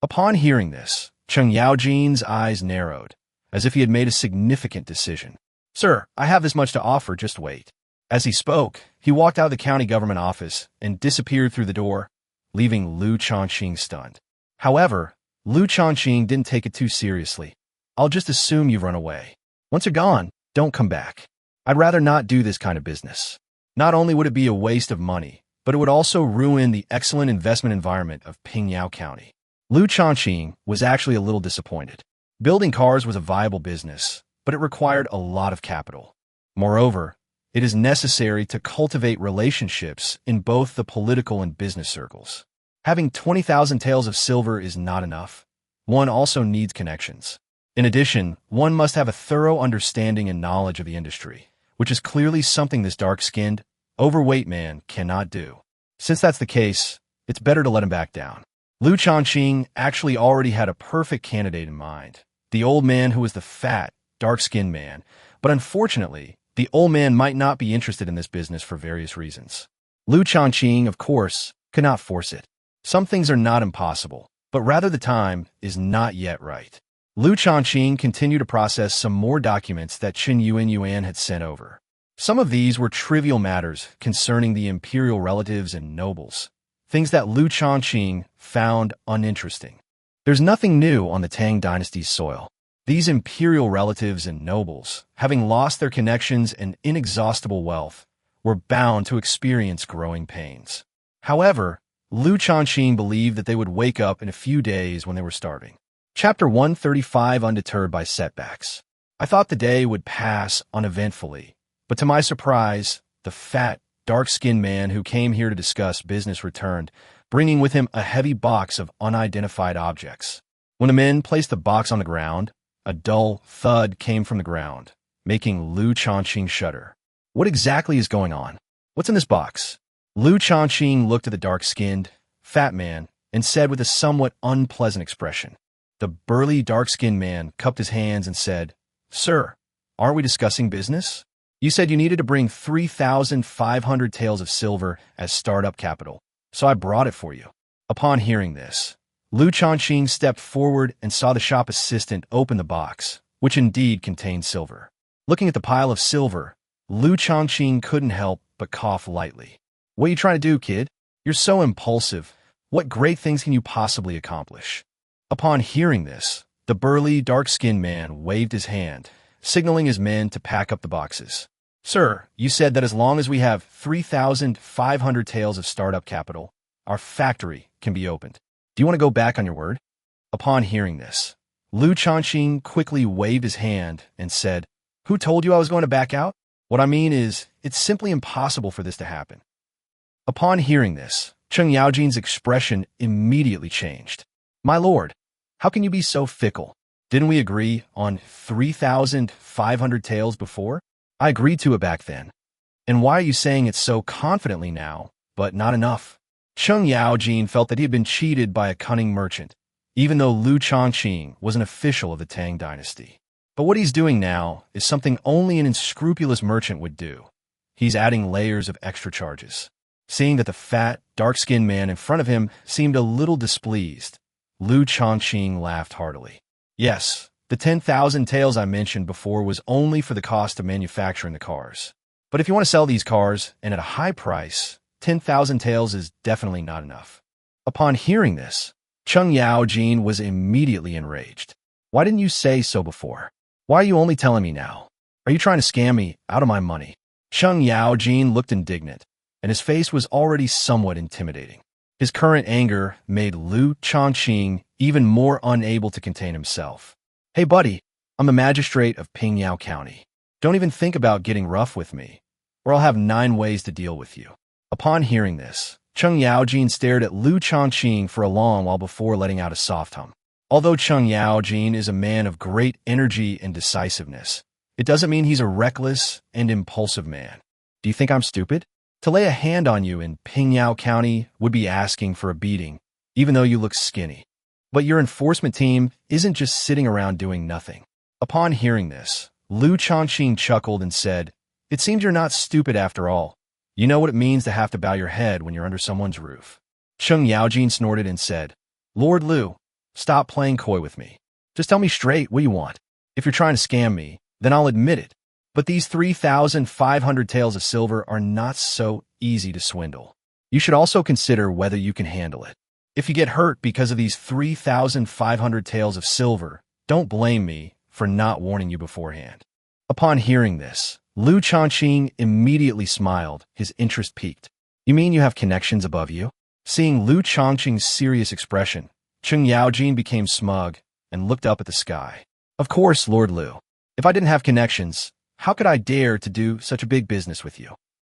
A: Upon hearing this, Cheng Yaojin's eyes narrowed, as if he had made a significant decision. Sir, I have this much to offer, just wait. As he spoke, he walked out of the county government office and disappeared through the door, leaving Liu Shaoqing stunned. However, Liu Shaoqing didn't take it too seriously. I'll just assume you've run away. Once you're gone, don't come back. I'd rather not do this kind of business. Not only would it be a waste of money, but it would also ruin the excellent investment environment of Pingyao County. Liu Shaoqing was actually a little disappointed. Building cars was a viable business, but it required a lot of capital. Moreover, it is necessary to cultivate relationships in both the political and business circles. Having 20,000 taels of silver is not enough. One also needs connections. In addition, one must have a thorough understanding and knowledge of the industry, which is clearly something this dark-skinned, overweight man cannot do. Since that's the case, it's better to let him back down. Liu Shaoqing actually already had a perfect candidate in mind, the old man who was the fat, dark-skinned man, but unfortunately, the old man might not be interested in this business for various reasons. Liu Shaoqing, of course, could not force it. Some things are not impossible, but rather the time is not yet right. Liu Shaoqing continued to process some more documents that Qin Yuan had sent over. Some of these were trivial matters concerning the imperial relatives and nobles, things that Liu Shaoqing found uninteresting. There's nothing new on the Tang Dynasty's soil. These imperial relatives and nobles, having lost their connections and inexhaustible wealth, were bound to experience growing pains. However, Liu Shaoqing believed that they would wake up in a few days when they were starving. Chapter 135, Undeterred by Setbacks. I thought the day would pass uneventfully, but to my surprise, the fat, dark-skinned man who came here to discuss business returned, bringing with him a heavy box of unidentified objects. When the men placed the box on the ground, a dull thud came from the ground, making Liu Shaoqing shudder. What exactly is going on? What's in this box? Liu Shaoqing looked at the dark-skinned, fat man and said with a somewhat unpleasant expression. The burly, dark-skinned man cupped his hands and said, Sir, aren't we discussing business? You said you needed to bring 3,500 taels of silver as startup capital, so I brought it for you. Upon hearing this, Liu Shaoqing stepped forward and saw the shop assistant open the box, which indeed contained silver. Looking at the pile of silver, Liu Shaoqing couldn't help but cough lightly. What are you trying to do, kid? You're so impulsive. What great things can you possibly accomplish? Upon hearing this, the burly, dark-skinned man waved his hand, signaling his men to pack up the boxes. Sir, you said that as long as we have 3,500 taels of startup capital, our factory can be opened. Do you want to go back on your word? Upon hearing this, Liu Shaoqing quickly waved his hand and said, Who told you I was going to back out? What I mean is, It's simply impossible for this to happen. Upon hearing this, Cheng Yaojin's expression immediately changed. My lord, how can you be so fickle? Didn't we agree on 3,500 taels before? I agreed to it back then. And why are you saying it so confidently now, but not enough? Cheng Yaojin felt that he had been cheated by a cunning merchant, even though Liu Shaoqing was an official of the Tang Dynasty. But what he's doing now is something only an unscrupulous merchant would do. He's adding layers of extra charges. Seeing that the fat, dark-skinned man in front of him seemed a little displeased, Liu Shaoqing laughed heartily. Yes, the 10,000 taels I mentioned before was only for the cost of manufacturing the cars. But if you want to sell these cars, and at a high price, 10,000 taels is definitely not enough. Upon hearing this, Cheng Yaojin was immediately enraged. Why didn't you say so before? Why are you only telling me now? Are you trying to scam me out of my money? Cheng Yaojin looked indignant, and his face was already somewhat intimidating. His current anger made Liu Shaoqing even more unable to contain himself. Hey buddy, I'm the magistrate of Pingyao County. Don't even think about getting rough with me, or I'll have 9 ways to deal with you. Upon hearing this, Cheng Yaojin stared at Liu Shaoqing for a long while before letting out a soft hum. Although Cheng Yaojin is a man of great energy and decisiveness, it doesn't mean he's a reckless and impulsive man. Do you think I'm stupid? To lay a hand on you in Pingyao County would be asking for a beating, even though you look skinny. But your enforcement team isn't just sitting around doing nothing. Upon hearing this, Liu Shaoqing chuckled and said, It seems you're not stupid after all. You know what it means to have to bow your head when you're under someone's roof. Cheng Yaojin snorted and said, Lord Liu, stop playing coy with me. Just tell me straight what you want. If you're trying to scam me, then I'll admit it. But these 3,500 taels of silver are not so easy to swindle. You should also consider whether you can handle it. If you get hurt because of these 3,500 taels of silver, don't blame me for not warning you beforehand. Upon hearing this, Liu Shaoqing immediately smiled, his interest piqued. You mean you have connections above you? Seeing Liu Shaoqing's serious expression, Cheng Yaojin became smug and looked up at the sky. Of course, Lord Liu. If I didn't have connections, how could I dare to do such a big business with you?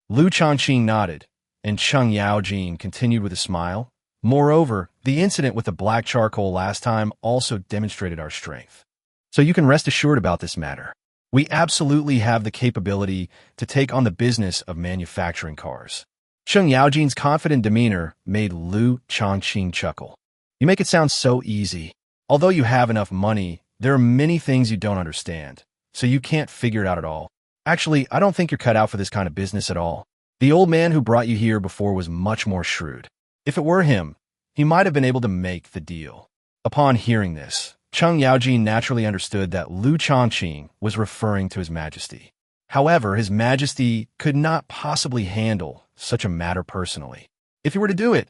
A: Liu Shaoqing nodded, and Cheng Yaojin continued with a smile. Moreover, the incident with the black charcoal last time also demonstrated our strength. So you can rest assured about this matter. We absolutely have the capability to take on the business of manufacturing cars. Cheng Yaojin's confident demeanor made Liu Shaoqing chuckle. You make it sound so easy. Although you have enough money, there are many things you don't understand, so you can't figure it out at all. Actually, I don't think you're cut out for this kind of business at all. The old man who brought you here before was much more shrewd. If it were him, he might have been able to make the deal. Upon hearing this, Cheng Yaojin naturally understood that Liu Shaoqing was referring to His Majesty. However, His Majesty could not possibly handle such a matter personally. If he were to do it,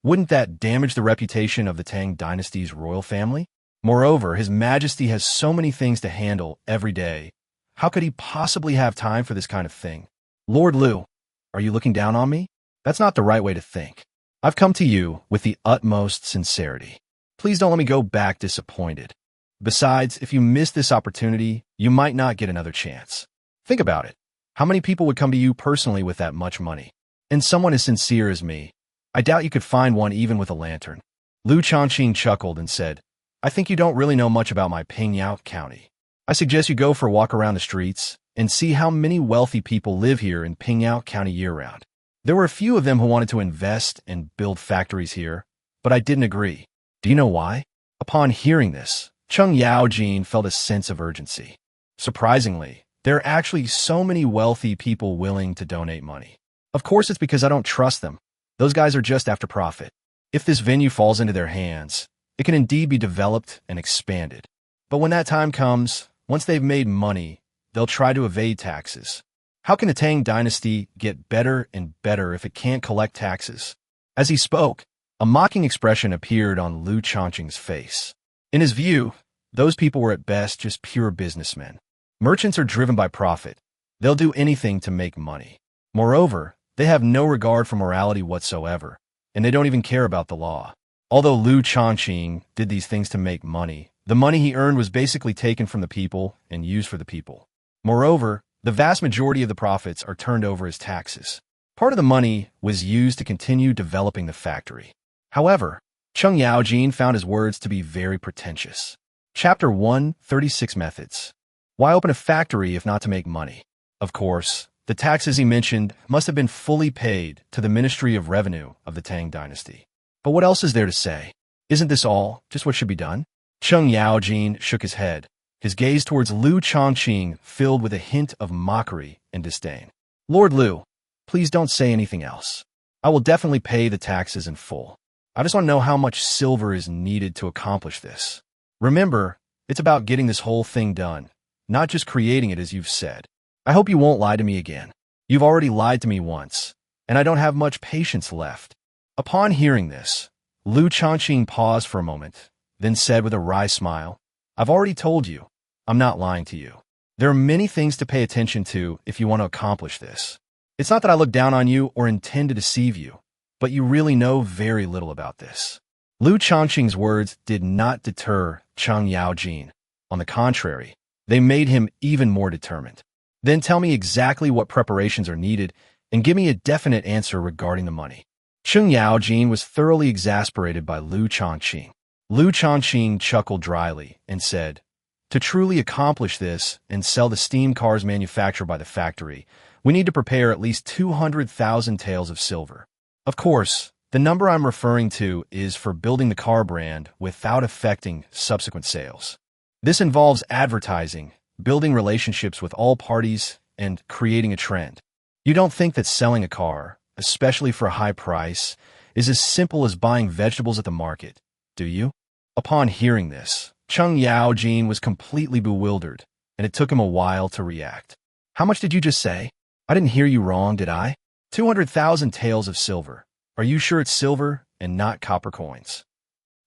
A: wouldn't that damage the reputation of the Tang Dynasty's royal family? Moreover, His Majesty has so many things to handle every day. How could he possibly have time for this kind of thing? Lord Liu, are you looking down on me? That's not the right way to think. I've come to you with the utmost sincerity. Please don't let me go back disappointed. Besides, if you miss this opportunity, you might not get another chance. Think about it. How many people would come to you personally with that much money? And someone as sincere as me, I doubt you could find one even with a lantern. Liu Shaoqing chuckled and said, I think you don't really know much about my Pingyao County. I suggest you go for a walk around the streets and see how many wealthy people live here in Pingyao County year-round. There were a few of them who wanted to invest and build factories here, but I didn't agree. Do you know why? Upon hearing this, Cheng Yaojin felt a sense of urgency. Surprisingly, there are actually so many wealthy people willing to donate money. Of course, it's because I don't trust them. Those guys are just after profit. If this venue falls into their hands, it can indeed be developed and expanded. But when that time comes, once they've made money, they'll try to evade taxes. How can the Tang Dynasty get better and better if it can't collect taxes? As he spoke, a mocking expression appeared on Liu Shaoqing's face. In his view, those people were at best just pure businessmen. Merchants are driven by profit. They'll do anything to make money. Moreover, they have no regard for morality whatsoever, and they don't even care about the law. Although Liu Shaoqing did these things to make money, the money he earned was basically taken from the people and used for the people. Moreover, The vast majority of the profits are turned over as taxes. Part of the money was used to continue developing the factory. However, Cheng Yaojin found his words to be very pretentious. Chapter 1, 36 Methods. Why open a factory if not to make money? Of course, the taxes he mentioned must have been fully paid to the Ministry of Revenue of the Tang Dynasty. But what else is there to say? Isn't this all just what should be done? Cheng Yaojin shook his head, his gaze towards Liu Shaoqing filled with a hint of mockery and disdain. Lord Liu, please don't say anything else. I will definitely pay the taxes in full. I just want to know how much silver is needed to accomplish this. Remember, it's about getting this whole thing done, not just creating it as you've said. I hope you won't lie to me again. You've already lied to me once, and I don't have much patience left. Upon hearing this, Liu Shaoqing paused for a moment, then said with a wry smile, I've already told you, I'm not lying to you. There are many things to pay attention to if you want to accomplish this. It's not that I look down on you or intend to deceive you, but you really know very little about this. Liu Shaoqing's words did not deter Cheng Yaojin. On the contrary, they made him even more determined. Then tell me exactly what preparations are needed and give me a definite answer regarding the money. Cheng Yaojin was thoroughly exasperated by Liu Shaoqing. Liu Shaoqing chuckled dryly and said, to truly accomplish this and sell the steam cars manufactured by the factory, we need to prepare at least 200,000 taels of silver. Of course, the number I'm referring to is for building the car brand without affecting subsequent sales. This involves advertising, building relationships with all parties, and creating a trend. You don't think that selling a car, especially for a high price, is as simple as buying vegetables at the market, do you? Upon hearing this, Cheng Yaojin was completely bewildered, and it took him a while to react. How much did you just say? I didn't hear you wrong, did I? 200,000 taels of silver. Are you sure it's silver and not copper coins?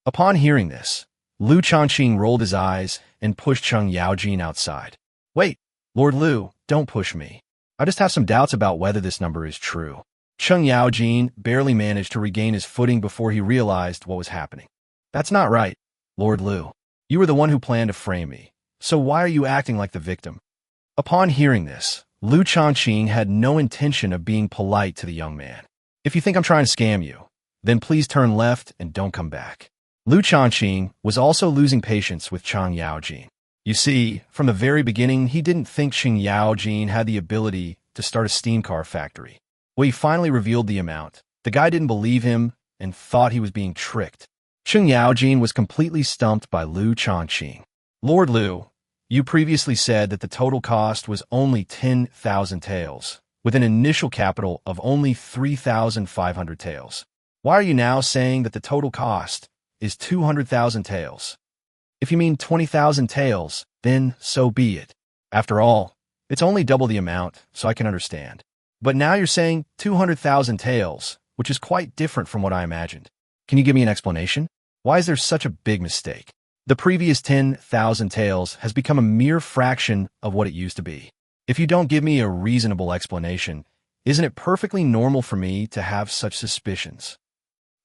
A: Upon hearing this, Liu Shaoqing rolled his eyes and pushed Cheng Yaojin outside. Wait, Lord Liu, don't push me. I just have some doubts about whether this number is true. Cheng Yaojin barely managed to regain his footing before he realized what was happening. That's not right, Lord Liu. You were the one who planned to frame me, so why are you acting like the victim? Upon hearing this, Liu Shaoqing had no intention of being polite to the young man. If you think I'm trying to scam you, then please turn left and don't come back. Liu Shaoqing was also losing patience with Cheng Yaojin. You see, from the very beginning, he didn't think Cheng Yaojin had the ability to start a steam car factory. When he finally revealed the amount, the guy didn't believe him and thought he was being tricked. Cheng Yaojin was completely stumped by Liu Shaoqing. Lord Liu, you previously said that the total cost was only 10,000 taels, with an initial capital of only 3,500 taels. Why are you now saying that the total cost is 200,000 taels? If you mean 20,000 taels, then so be it. After all, it's only double the amount, so I can understand. But now you're saying 200,000 taels, which is quite different from what I imagined. Can you give me an explanation? Why is there such a big mistake? The previous 10,000 taels has become a mere fraction of what it used to be. If you don't give me a reasonable explanation, isn't it perfectly normal for me to have such suspicions?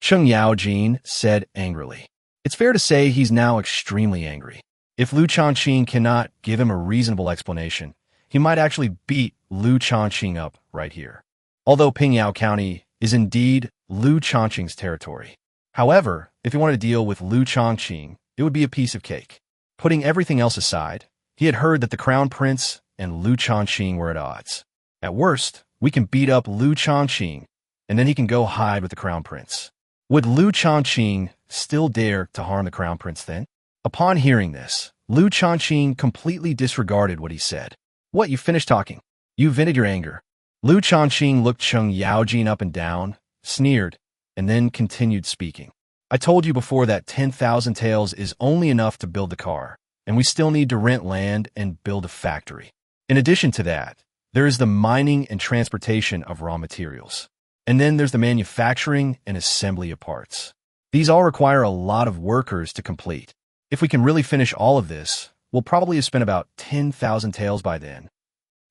A: Cheng Yaojin said angrily. It's fair to say he's now extremely angry. If Liu Shaoqing cannot give him a reasonable explanation, he might actually beat Liu Shaoqing up right here. Although Pingyao County is indeed Liu Shaoqing's territory. However, if he wanted to deal with Liu Shaoqing, it would be a piece of cake. Putting everything else aside, he had heard that the Crown Prince and Liu Shaoqing were at odds. At worst, we can beat up Liu Shaoqing, and then he can go hide with the Crown Prince. Would Liu Shaoqing still dare to harm the Crown Prince then? Upon hearing this, Liu Shaoqing completely disregarded what he said. What, you finished talking? You vented your anger. Liu Shaoqing looked Cheng Yaojin up and down, sneered, and then continued speaking. I told you before that 10,000 taels is only enough to build the car, and we still need to rent land and build a factory. In addition to that, there is the mining and transportation of raw materials. And then there's the manufacturing and assembly of parts. These all require a lot of workers to complete. If we can really finish all of this, we'll probably have spent about 10,000 taels by then.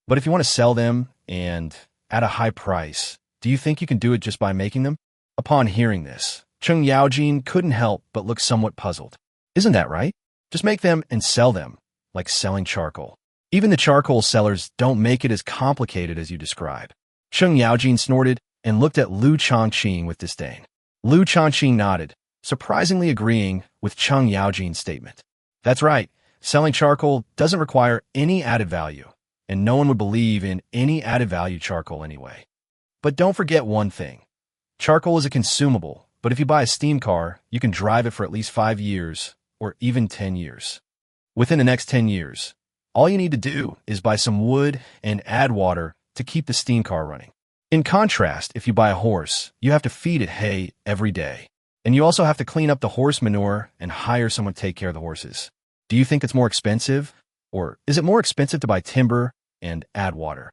A: But if you want to sell them, and at a high price, do you think you can do it just by making them? Upon hearing this, Cheng Yaojin couldn't help but look somewhat puzzled. Isn't that right? Just make them and sell them, like selling charcoal. Even the charcoal sellers don't make it as complicated as you describe. Cheng Yaojin snorted and looked at Liu Shaoqing with disdain. Liu Shaoqing nodded, surprisingly agreeing with Cheng Yaojin's statement. That's right, selling charcoal doesn't require any added value, and no one would believe in any added value charcoal anyway. But don't forget one thing. Charcoal is a consumable, but if you buy a steam car, you can drive it for at least 5 years, or even 10 years. Within the next 10 years, all you need to do is buy some wood and add water to keep the steam car running. In contrast, if you buy a horse, you have to feed it hay every day. And you also have to clean up the horse manure and hire someone to take care of the horses. Do you think it's more expensive? Or is it more expensive to buy timber and add water?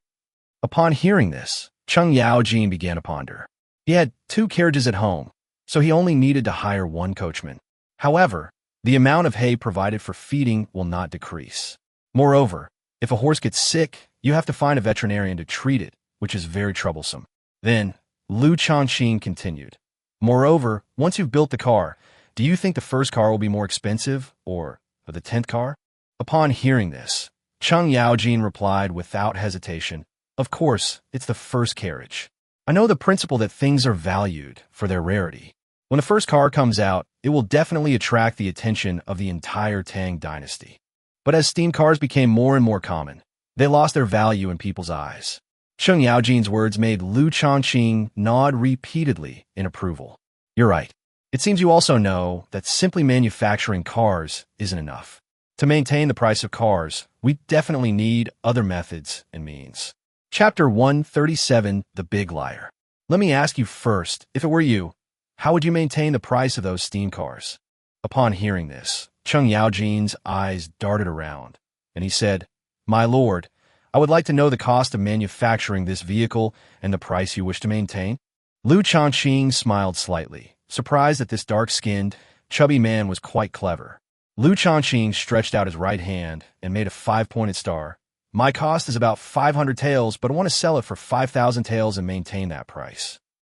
A: Upon hearing this, Cheng Yaojin began to ponder. He had 2 carriages at home, so he only needed to hire 1 coachman. However, the amount of hay provided for feeding will not decrease. Moreover, if a horse gets sick, you have to find a veterinarian to treat it, which is very troublesome. Then, Liu Shaoqing continued. Moreover, once you've built the car, do you think the first car will be more expensive, or the 10th car? Upon hearing this, Cheng Yaojin replied without hesitation, Of course, it's the first carriage. I know the principle that things are valued for their rarity. When the first car comes out, it will definitely attract the attention of the entire Tang Dynasty. But as steam cars became more and more common, they lost their value in people's eyes. Cheng Yaojin's words made Liu Shaoqing nod repeatedly in approval. You're right. It seems you also know that simply manufacturing cars isn't enough. To maintain the price of cars, we definitely need other methods and means. Chapter 137, The Big Liar. Let me ask you first, if it were you, how would you maintain the price of those steam cars? Upon hearing this, Cheng Yaojin's eyes darted around, and he said, My lord, I would like to know the cost of manufacturing this vehicle and the price you wish to maintain. Liu Shaoqing smiled slightly, surprised that this dark-skinned, chubby man was quite clever. Liu Shaoqing stretched out his right hand and made a 5-pointed star. My cost is about 500 taels, but I want to sell it for 5,000 taels and maintain that price.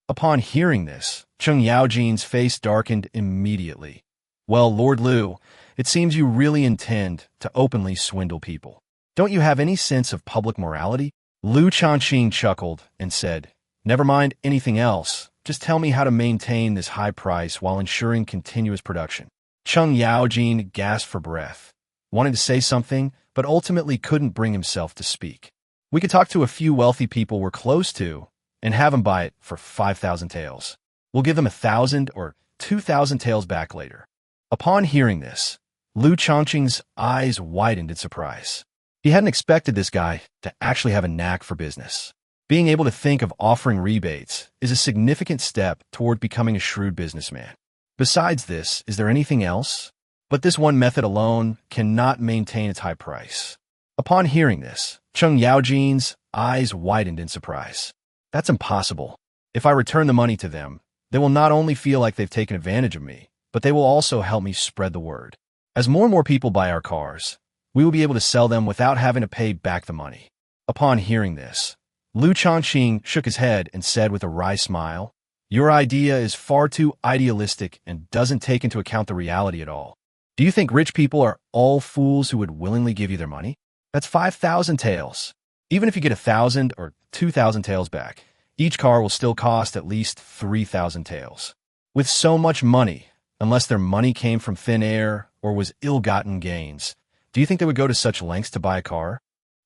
A: Upon hearing this, Cheng Yaojin's face darkened immediately. Well, Lord Liu, it seems you really intend to openly swindle people. Don't you have any sense of public morality? Liu Shaoqing chuckled and said, Never mind anything else. Just tell me how to maintain this high price while ensuring continuous production. Cheng Yaojin gasped for breath, wanted to say something, but ultimately couldn't bring himself to speak. We could talk to a few wealthy people we're close to and have them buy it for 5,000 taels. We'll give them 1,000 or 2,000 taels back later. Upon hearing this, Liu Shaoqing's eyes widened in surprise. He hadn't expected this guy to actually have a knack for business. Being able to think of offering rebates is a significant step toward becoming a shrewd businessman. Besides this, is there anything else? But this one method alone cannot maintain its high price. Upon hearing this, Cheng Yaojin's eyes widened in surprise. That's impossible. If I return the money to them, they will not only feel like they've taken advantage of me, but they will also help me spread the word. As more and more people buy our cars, we will be able to sell them without having to pay back the money. Upon hearing this, Liu Shaoqing shook his head and said with a wry smile, Your idea is far too idealistic and doesn't take into account the reality at all. Do you think rich people are all fools who would willingly give you their money? That's 5,000 taels. Even if you get 1,000 or 2,000 taels back, each car will still cost at least 3,000 taels. With so much money, unless their money came from thin air or was ill-gotten gains, do you think they would go to such lengths to buy a car?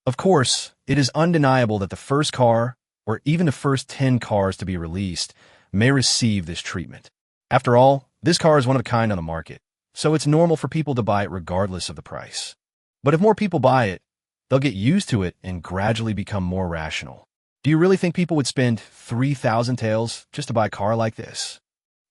A: Of course, it is undeniable that the first car, or even the first 10 cars to be released, may receive this treatment. After all, this car is one of a kind on the market, so it's normal for people to buy it regardless of the price. But if more people buy it, they'll get used to it and gradually become more rational. Do you really think people would spend 3,000 taels just to buy a car like this?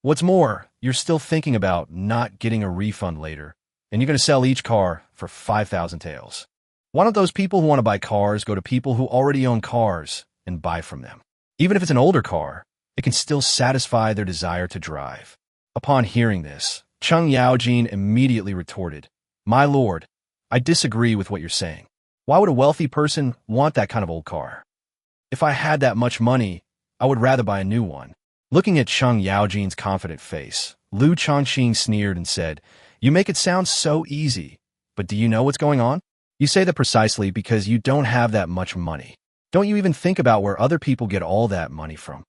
A: What's more, you're still thinking about not getting a refund later, and you're going to sell each car for 5,000 taels. Why don't those people who want to buy cars go to people who already own cars and buy from them? Even if it's an older car, it can still satisfy their desire to drive. Upon hearing this, Cheng Yaojin immediately retorted, My lord, I disagree with what you're saying. Why would a wealthy person want that kind of old car? If I had that much money, I would rather buy a new one. Looking at Cheng Yaojin's confident face, Liu Shaoqing sneered and said, You make it sound so easy, but do you know what's going on? You say that precisely because you don't have that much money. Don't you even think about where other people get all that money from?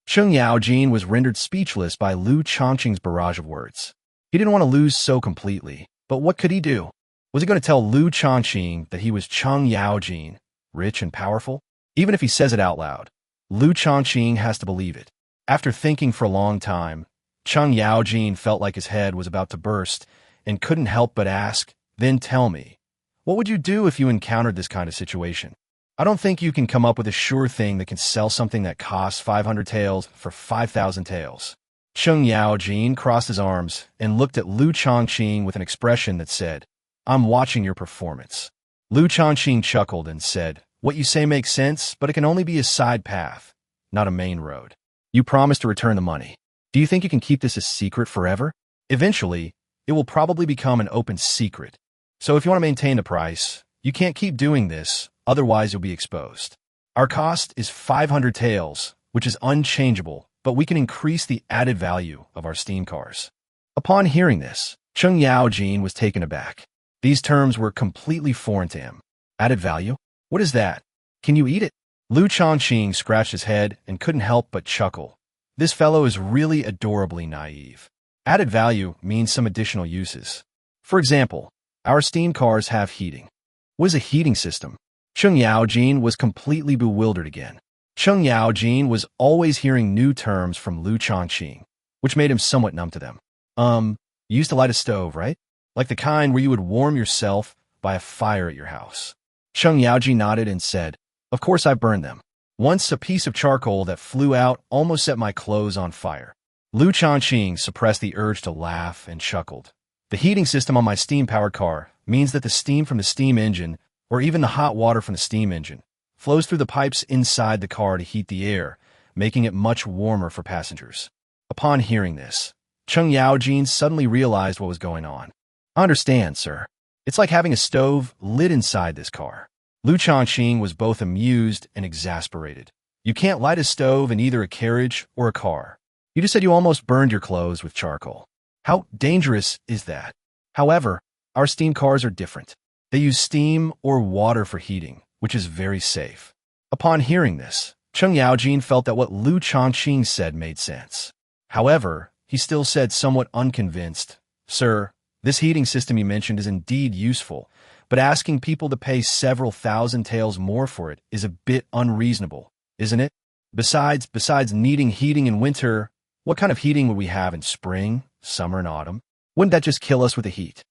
A: Cheng Yaojin was rendered speechless by Liu Shaoqing's barrage of words. He didn't want to lose so completely, but what could he do? Was he going to tell Liu Shaoqing that he was Cheng Yaojin, rich and powerful? Even if he says it out loud, Liu Shaoqing has to believe it. After thinking for a long time, Cheng Yaojin felt like his head was about to burst and couldn't help but ask, "Then tell me, what would you do if you encountered this kind of situation? I don't think you can come up with a sure thing that can sell something that costs 500 taels for 5,000 taels." Cheng Yaojin crossed his arms and looked at Liu Shaoqing with an expression that said, "I'm watching your performance." Liu Shaoqing chuckled and said, "What you say makes sense, but it can only be a side path, not a main road. You promised to return the money. Do you think you can keep this a secret forever? Eventually, it will probably become an open secret. So if you want to maintain the price, you can't keep doing this, otherwise you'll be exposed. Our cost is 500 taels, which is unchangeable, but we can increase the added value of our steam cars." Upon hearing this, Cheng Yaojin was taken aback. These terms were completely foreign to him. Added value? What is that? Can you eat it? Liu Shaoqing scratched his head and couldn't help but chuckle. This fellow is really adorably naive. Added value means some additional uses. For example, our steam cars have heating. What is a heating system? Cheng Yaojin was completely bewildered again. Cheng Yaojin was always hearing new terms from Liu Shaoqing, which made him somewhat numb to them. You used to light a stove, right? Like the kind where you would warm yourself by a fire at your house. Cheng Yaojin nodded and said, "Of course I burned them. Once a piece of charcoal that flew out almost set my clothes on fire." Liu Shaoqing suppressed the urge to laugh and chuckled. "The heating system on my steam-powered car means that the steam from the steam engine, or even the hot water from the steam engine, flows through the pipes inside the car to heat the air, making it much warmer for passengers." Upon hearing this, Cheng Yaojin suddenly realized what was going on. "I understand, sir. It's like having a stove lit inside this car." Liu Shaoqing was both amused and exasperated. "You can't light a stove in either a carriage or a car. You just said you almost burned your clothes with charcoal. How dangerous is that? However, our steam cars are different. They use steam or water for heating, which is very safe." Upon hearing this, Cheng Yaojin felt that what Liu Shaoqing said made sense. However, he still said somewhat unconvinced, "Sir, this heating system you mentioned is indeed useful, but asking people to pay several thousand taels more for it is a bit unreasonable, isn't it? Besides needing heating in winter, what kind of heating would we have in spring, summer, and autumn? Wouldn't that just kill us with the heat?"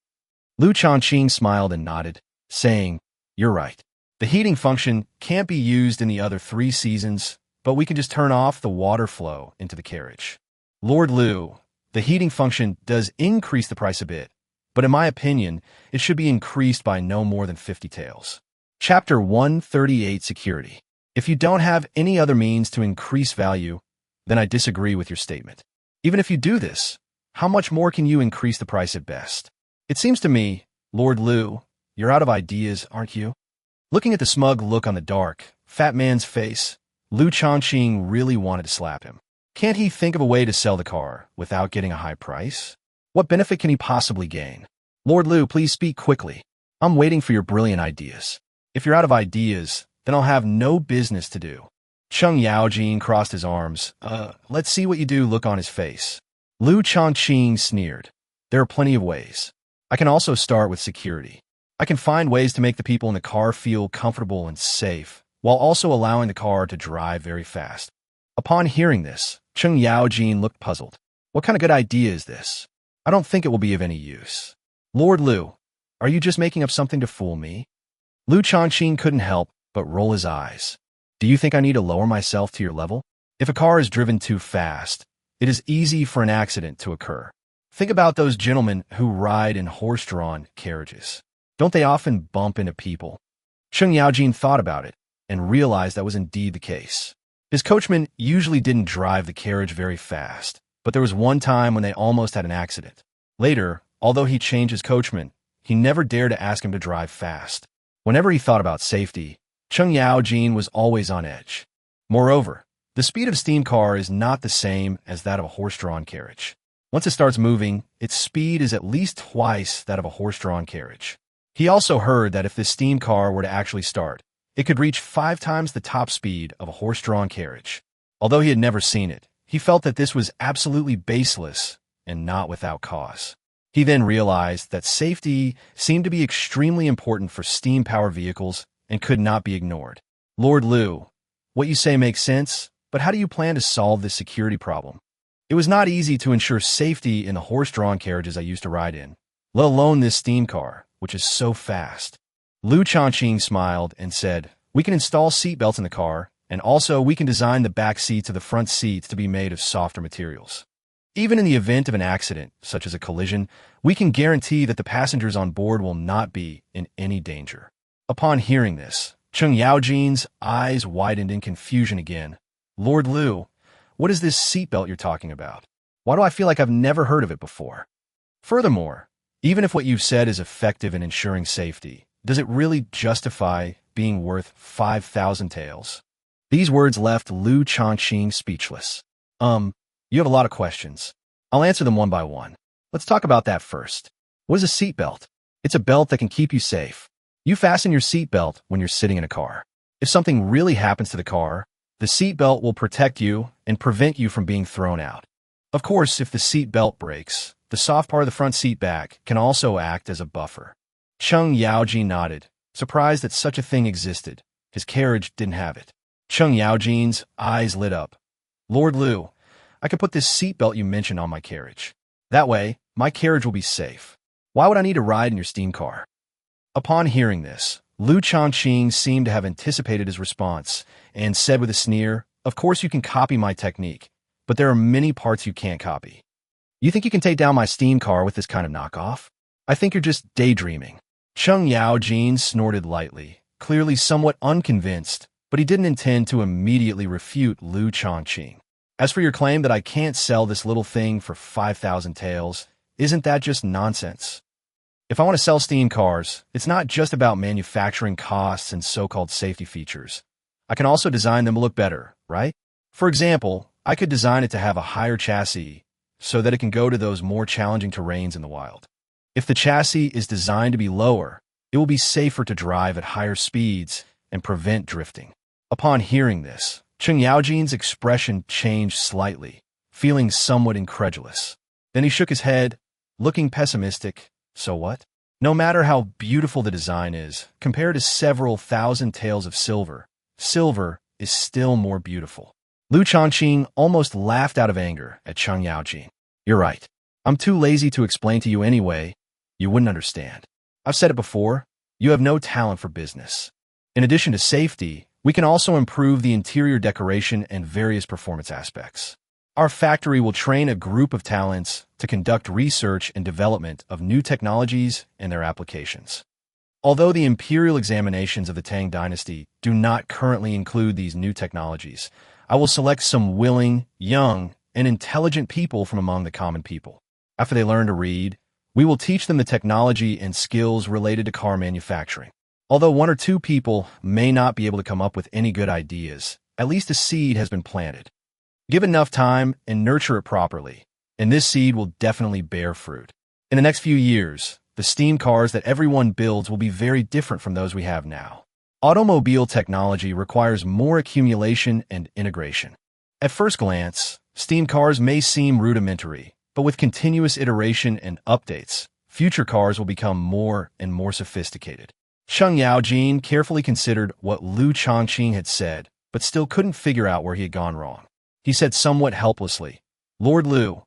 A: Liu Shaoqing smiled and nodded, saying, "You're right. The heating function can't be used in the other 3 seasons, but we can just turn off the water flow into the carriage. Lord Liu, the heating function does increase the price a bit, but in my opinion, it should be increased by no more than 50 taels." Chapter 138, Security. If you don't have any other means to increase value, then I disagree with your statement. Even if you do this, how much more can you increase the price at best? It seems to me, Lord Liu, you're out of ideas, aren't you? Looking at the smug look on the dark, fat man's face, Liu Shaoqing really wanted to slap him. Can't he think of a way to sell the car without getting a high price? What benefit can he possibly gain? Lord Liu, please speak quickly. I'm waiting for your brilliant ideas. If you're out of ideas, then I'll have no business to do. Cheng Yaojin crossed his arms. Let's see what you do look on his face. Liu Shaoqing sneered. There are plenty of ways. I can also start with security. I can find ways to make the people in the car feel comfortable and safe, while also allowing the car to drive very fast. Upon hearing this, Cheng Yaojin looked puzzled. What kind of good idea is this? I don't think it will be of any use. Lord Liu, are you just making up something to fool me? Liu Shaoqing couldn't help but roll his eyes. Do you think I need to lower myself to your level? If a car is driven too fast, it is easy for an accident to occur. Think about those gentlemen who ride in horse-drawn carriages. Don't they often bump into people? Cheng Yaojin thought about it and realized that was indeed the case. His coachman usually didn't drive the carriage very fast, but there was one time when they almost had an accident. Later, although he changed his coachman, he never dared to ask him to drive fast. Whenever he thought about safety, Cheng Yaojin was always on edge. Moreover, the speed of a steam car is not the same as that of a horse-drawn carriage. Once it starts moving, its speed is at least twice that of a horse-drawn carriage. He also heard that if this steam car were to actually start, it could reach 5 times the top speed of a horse-drawn carriage. Although he had never seen it, he felt that this was absolutely baseless and not without cause. He then realized that safety seemed to be extremely important for steam-powered vehicles and could not be ignored. Lord Liu, what you say makes sense, but how do you plan to solve this security problem? It was not easy to ensure safety in the horse-drawn carriages I used to ride in, let alone this steam car, which is so fast. Liu Shaoqing smiled and said, we can install seatbelts in the car, and also we can design the back seats of the front seats to be made of softer materials. Even in the event of an accident, such as a collision, we can guarantee that the passengers on board will not be in any danger. Upon hearing this, Cheng Yaojin's eyes widened in confusion again. Lord Liu, what is this seatbelt you're talking about? Why do I feel like I've never heard of it before? Furthermore, even if what you've said is effective in ensuring safety, does it really justify being worth 5,000 taels? These words left Liu Shaoqing speechless. You have a lot of questions. I'll answer them one by one. Let's talk about that first. What is a seatbelt? It's a belt that can keep you safe. You fasten your seatbelt when you're sitting in a car. If something really happens to the car, the seatbelt will protect you and prevent you from being thrown out. Of course, if the seatbelt breaks, the soft part of the front seat back can also act as a buffer. Cheng Yaojin nodded, surprised that such a thing existed. His carriage didn't have it. Cheng Yaojin's eyes lit up. Lord Liu, I could put this seatbelt you mentioned on my carriage. That way, my carriage will be safe. Why would I need to ride in your steam car? Upon hearing this, Liu Shaoqing seemed to have anticipated his response and said with a sneer, of course you can copy my technique, but there are many parts you can't copy. You think you can take down my steam car with this kind of knockoff? I think you're just daydreaming. Cheng Yaojin snorted lightly, clearly somewhat unconvinced, but he didn't intend to immediately refute Liu Shaoqing. As for your claim that I can't sell this little thing for 5,000 taels, isn't that just nonsense? If I want to sell steam cars, it's not just about manufacturing costs and so-called safety features. I can also design them to look better, right? For example, I could design it to have a higher chassis so that it can go to those more challenging terrains in the wild. If the chassis is designed to be lower, it will be safer to drive at higher speeds and prevent drifting. Upon hearing this, Cheng Yaojin's expression changed slightly, feeling somewhat incredulous. Then he shook his head, looking pessimistic. So what? No matter how beautiful the design is, compared to several thousand taels of silver, silver is still more beautiful. Liu Shaoqing almost laughed out of anger at Cheng Yaojin. You're right. I'm too lazy to explain to you anyway. You wouldn't understand. I've said it before, you have no talent for business. In addition to safety, we can also improve the interior decoration and various performance aspects. Our factory will train a group of talents to conduct research and development of new technologies and their applications. Although the imperial examinations of the Tang Dynasty do not currently include these new technologies, I will select some willing, young, and intelligent people from among the common people. After they learn to read, we will teach them the technology and skills related to car manufacturing. Although 1 or 2 people may not be able to come up with any good ideas, at least a seed has been planted. Give enough time and nurture it properly, and this seed will definitely bear fruit. In the next few years, the steam cars that everyone builds will be very different from those we have now. Automobile technology requires more accumulation and integration. At first glance, steam cars may seem rudimentary, but with continuous iteration and updates, future cars will become more and more sophisticated. Cheng Yaojin carefully considered what Liu Shaoqing had said, but still couldn't figure out where he had gone wrong. He said somewhat helplessly, Lord Liu,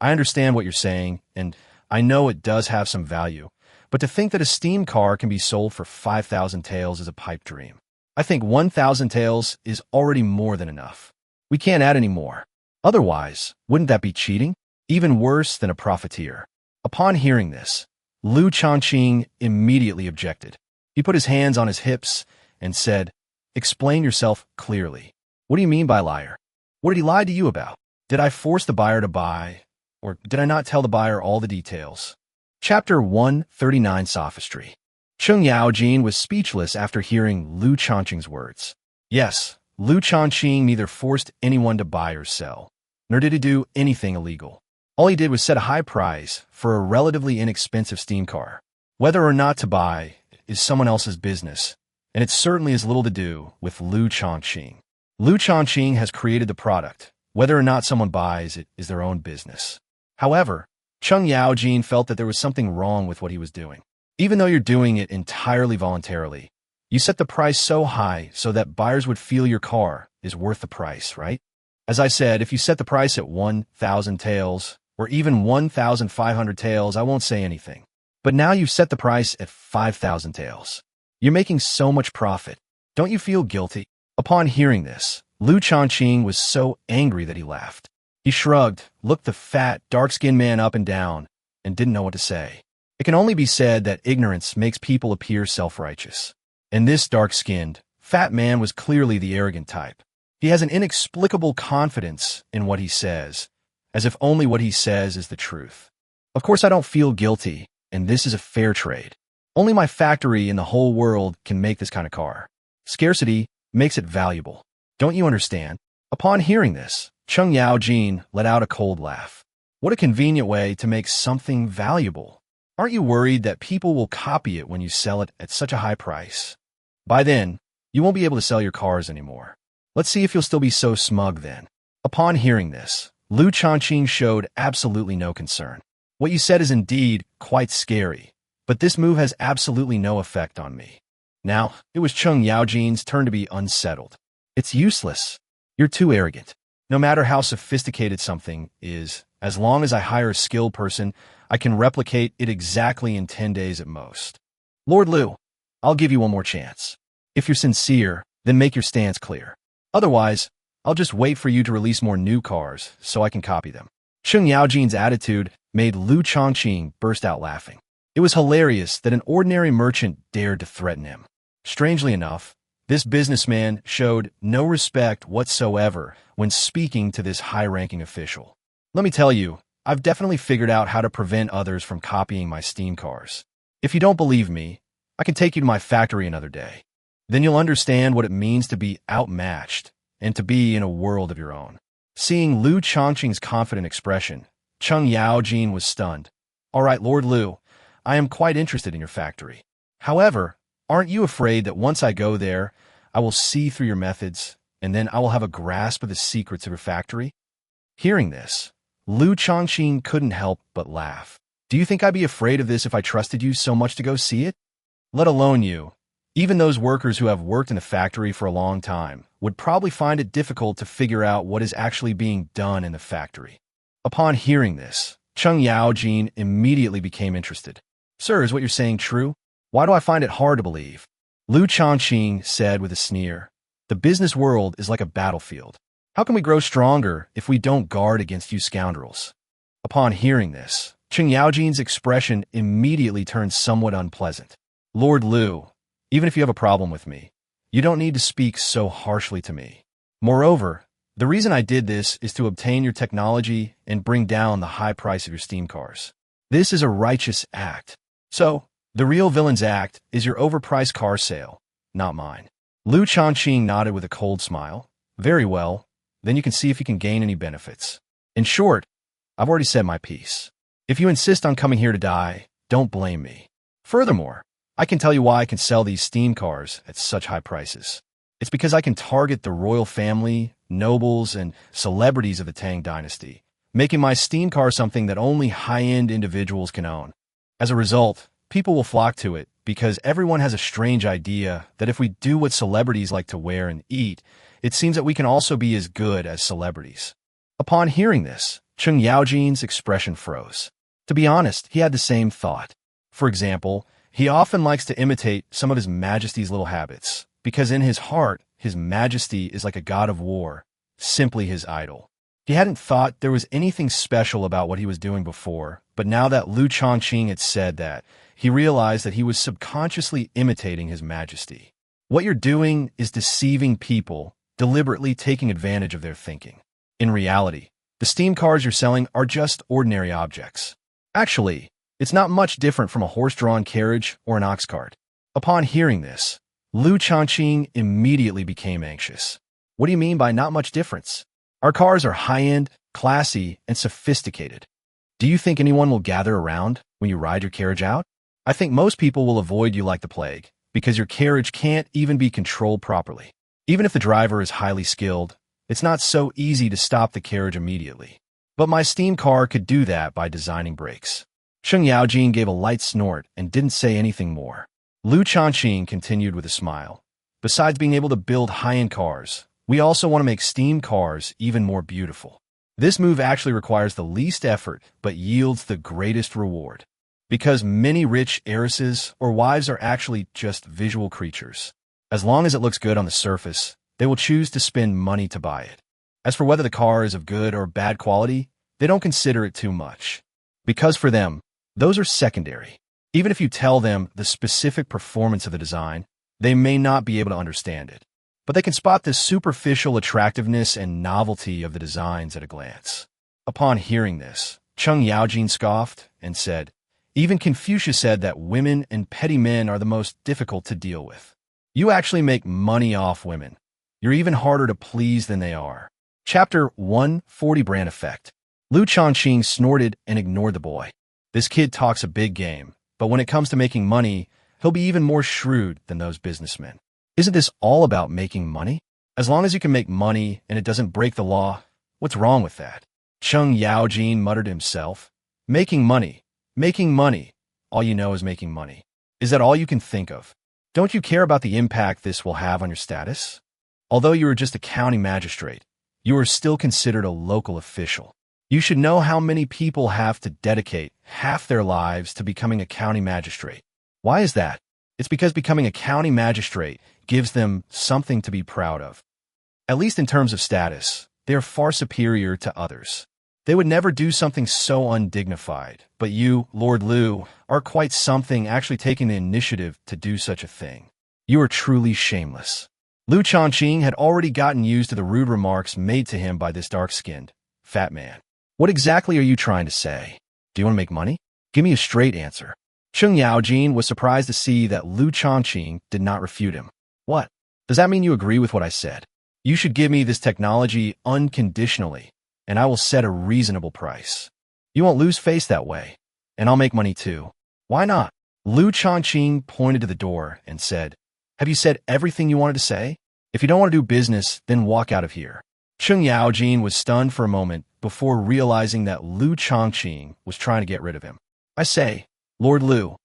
A: I understand what you're saying, and I know it does have some value, but to think that a steam car can be sold for 5,000 taels is a pipe dream. I think 1,000 taels is already more than enough. We can't add any more. Otherwise, wouldn't that be cheating? Even worse than a profiteer. Upon hearing this, Liu Shaoqing immediately objected. He put his hands on his hips and said, Explain yourself clearly. What do you mean by liar? What did he lie to you about? Did I force the buyer to buy, or did I not tell the buyer all the details? Chapter 139 Sophistry. Cheng Yaojin was speechless after hearing Liu Shaoqing's words. Yes, Liu Shaoqing neither forced anyone to buy or sell, nor did he do anything illegal. All he did was set a high price for a relatively inexpensive steam car. Whether or not to buy is someone else's business, and it certainly has little to do with Liu Shaoqing. Liu Shaoqing has created the product. Whether or not someone buys it is their own business. However, Cheng Yaojin felt that there was something wrong with what he was doing. Even though you're doing it entirely voluntarily, you set the price so high so that buyers would feel your car is worth the price, right? As I said, if you set the price at 1,000 taels or even 1,500 taels, I won't say anything. But now you've set the price at 5,000 taels. You're making so much profit. Don't you feel guilty? Upon hearing this, Liu Shaoqing was so angry that he laughed. He shrugged, looked the fat, dark-skinned man up and down, and didn't know what to say. It can only be said that ignorance makes people appear self-righteous. And this dark-skinned, fat man was clearly the arrogant type. He has an inexplicable confidence in what he says, as if only what he says is the truth. Of course, I don't feel guilty, and this is a fair trade. Only my factory in the whole world can make this kind of car. Scarcity makes it valuable. Don't you understand? Upon hearing this, Cheng Yaojin let out a cold laugh. What a convenient way to make something valuable. Aren't you worried that people will copy it when you sell it at such a high price? By then, you won't be able to sell your cars anymore. Let's see if you'll still be so smug then. Upon hearing this, Liu Shaoqing showed absolutely no concern. What you said is indeed quite scary, but this move has absolutely no effect on me. Now, it was Cheng Yaojin's turn to be unsettled. It's useless. You're too arrogant. No matter how sophisticated something is, as long as I hire a skilled person, I can replicate it exactly in 10 days at most. Lord Liu, I'll give you one more chance. If you're sincere, then make your stance clear. Otherwise, I'll just wait for you to release more new cars so I can copy them. Cheng Yaojin's attitude made Liu Shaoqing burst out laughing. It was hilarious that an ordinary merchant dared to threaten him. Strangely enough, this businessman showed no respect whatsoever when speaking to this high-ranking official. Let me tell you, I've definitely figured out how to prevent others from copying my steam cars. If you don't believe me, I can take you to my factory another day. Then you'll understand what it means to be outmatched and to be in a world of your own. Seeing Liu Shaoqing's confident expression, Cheng Yaojin was stunned. All right, Lord Liu, I am quite interested in your factory. However, aren't you afraid that once I go there, I will see through your methods, and then I will have a grasp of the secrets of your factory? Hearing this, Liu Shaoqing couldn't help but laugh. Do you think I'd be afraid of this if I trusted you so much to go see it? Let alone you. Even those workers who have worked in the factory for a long time would probably find it difficult to figure out what is actually being done in the factory. Upon hearing this, Cheng Yaojin immediately became interested. Sir, is what you're saying true? Why do I find it hard to believe? Liu Shaoqing said with a sneer, the business world is like a battlefield. How can we grow stronger if we don't guard against you scoundrels? Upon hearing this, Cheng Yaojin's expression immediately turned somewhat unpleasant. Lord Liu, even if you have a problem with me, you don't need to speak so harshly to me. Moreover, the reason I did this is to obtain your technology and bring down the high price of your steam cars. This is a righteous act. So, the real villain's act is your overpriced car sale, not mine. Liu Shaoqing nodded with a cold smile. Very well, then you can see if you can gain any benefits. In short, I've already said my piece. If you insist on coming here to die, don't blame me. Furthermore, I can tell you why I can sell these steam cars at such high prices. It's because I can target the royal family, nobles, and celebrities of the Tang Dynasty, making my steam car something that only high-end individuals can own. As a result, people will flock to it because everyone has a strange idea that if we do what celebrities like to wear and eat, it seems that we can also be as good as celebrities. Upon hearing this, Cheng Yaojin's expression froze. To be honest, he had the same thought. For example, he often likes to imitate some of His Majesty's little habits, because in his heart, His Majesty is like a god of war, simply his idol. He hadn't thought there was anything special about what he was doing before, but now that Liu Shaoqing had said that, he realized that he was subconsciously imitating His Majesty. What you're doing is deceiving people, deliberately taking advantage of their thinking. In reality, the steam cars you're selling are just ordinary objects. Actually, it's not much different from a horse-drawn carriage or an ox cart. Upon hearing this, Liu Shaoqing immediately became anxious. What do you mean by not much difference? Our cars are high-end, classy, and sophisticated. Do you think anyone will gather around when you ride your carriage out? I think most people will avoid you like the plague, because your carriage can't even be controlled properly. Even if the driver is highly skilled, it's not so easy to stop the carriage immediately. But my steam car could do that by designing brakes. Cheng Yaojin gave a light snort and didn't say anything more. Liu Shaoqing continued with a smile. Besides being able to build high-end cars, we also want to make steam cars even more beautiful. This move actually requires the least effort but yields the greatest reward. Because many rich heiresses or wives are actually just visual creatures. As long as it looks good on the surface, they will choose to spend money to buy it. As for whether the car is of good or bad quality, they don't consider it too much. Because for them, those are secondary. Even if you tell them the specific performance of the design, they may not be able to understand it. But they can spot the superficial attractiveness and novelty of the designs at a glance. Upon hearing this, Cheng Yaojin scoffed and said, "Even Confucius said that women and petty men are the most difficult to deal with. You actually make money off women. You're even harder to please than they are." Chapter 140 Brand Effect. Liu Shaoqing snorted and ignored the boy. This kid talks a big game, but when it comes to making money, he'll be even more shrewd than those businessmen. Isn't this all about making money? As long as you can make money and it doesn't break the law, what's wrong with that? Cheng Yaojin muttered to himself. Making money. Making money. All you know is making money. Is that all you can think of? Don't you care about the impact this will have on your status? Although you are just a county magistrate, you are still considered a local official. You should know how many people have to dedicate half their lives to becoming a county magistrate. Why is that? It's because becoming a county magistrate gives them something to be proud of. At least in terms of status, they are far superior to others. They would never do something so undignified, but you, Lord Liu, are quite something, actually taking the initiative to do such a thing. You are truly shameless. Liu Shaoqing had already gotten used to the rude remarks made to him by this dark-skinned, fat man. What exactly are you trying to say? Do you want to make money? Give me a straight answer. Cheng Yaojin was surprised to see that Liu Shaoqing did not refute him. What? Does that mean you agree with what I said? You should give me this technology unconditionally, and I will set a reasonable price. You won't lose face that way, and I'll make money too. Why not? Liu Shaoqing pointed to the door and said, "Have you said everything you wanted to say? If you don't want to do business, then walk out of here." Cheng Yaojin was stunned for a moment before realizing that Liu Shaoqing was trying to get rid of him. "I say, Lord Liu,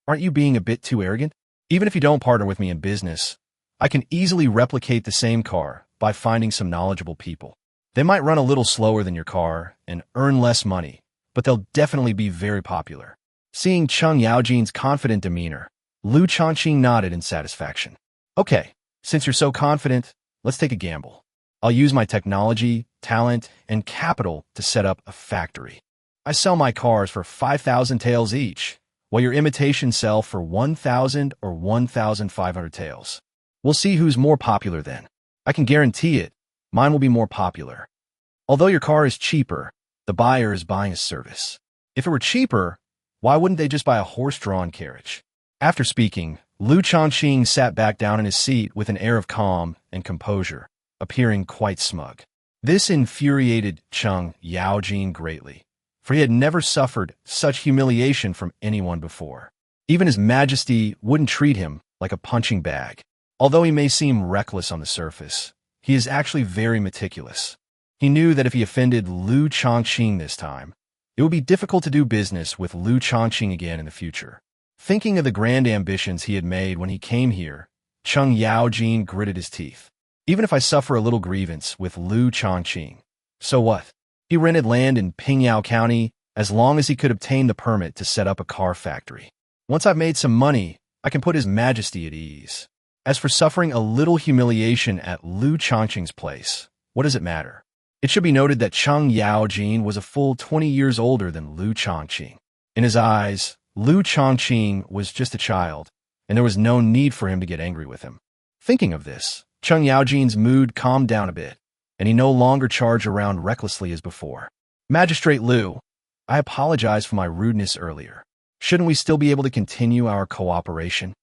A: aren't you being a bit too arrogant? Even if you don't partner with me in business, I can easily replicate the same car by finding some knowledgeable people. They might run a little slower than your car and earn less money, but they'll definitely be very popular." Seeing Cheng Yaojin's confident demeanor, Liu Shaoqing nodded in satisfaction. "Okay, since you're so confident, let's take a gamble. I'll use my technology, talent, and capital to set up a factory. I sell my cars for 5,000 taels each, while your imitations sell for 1,000 or 1,500 taels. We'll see who's more popular then. I can guarantee it, mine will be more popular. Although your car is cheaper, the buyer is buying a service. If it were cheaper, why wouldn't they just buy a horse-drawn carriage?" After speaking, Liu Shaoqing sat back down in his seat with an air of calm and composure, appearing quite smug. This infuriated Cheng Yaojin greatly, for he had never suffered such humiliation from anyone before. Even His Majesty wouldn't treat him like a punching bag. Although he may seem reckless on the surface, he is actually very meticulous. He knew that if he offended Liu Shaoqing this time, it would be difficult to do business with Liu Shaoqing again in the future. Thinking of the grand ambitions he had made when he came here, Cheng Yaojin gritted his teeth. Even if I suffer a little grievance with Liu Shaoqing, so what? He rented land in Pingyao County as long as he could obtain the permit to set up a car factory. Once I've made some money, I can put His Majesty at ease. As for suffering a little humiliation at Liu Shaoqing's place, what does it matter? It should be noted that Cheng Yaojin was a full 20 years older than Liu Shaoqing. In his eyes, Liu Shaoqing was just a child, and there was no need for him to get angry with him. Thinking of this, Cheng Yaojin's mood calmed down a bit, and he no longer charged around recklessly as before. "Magistrate Liu, I apologize for my rudeness earlier. Shouldn't we still be able to continue our cooperation?"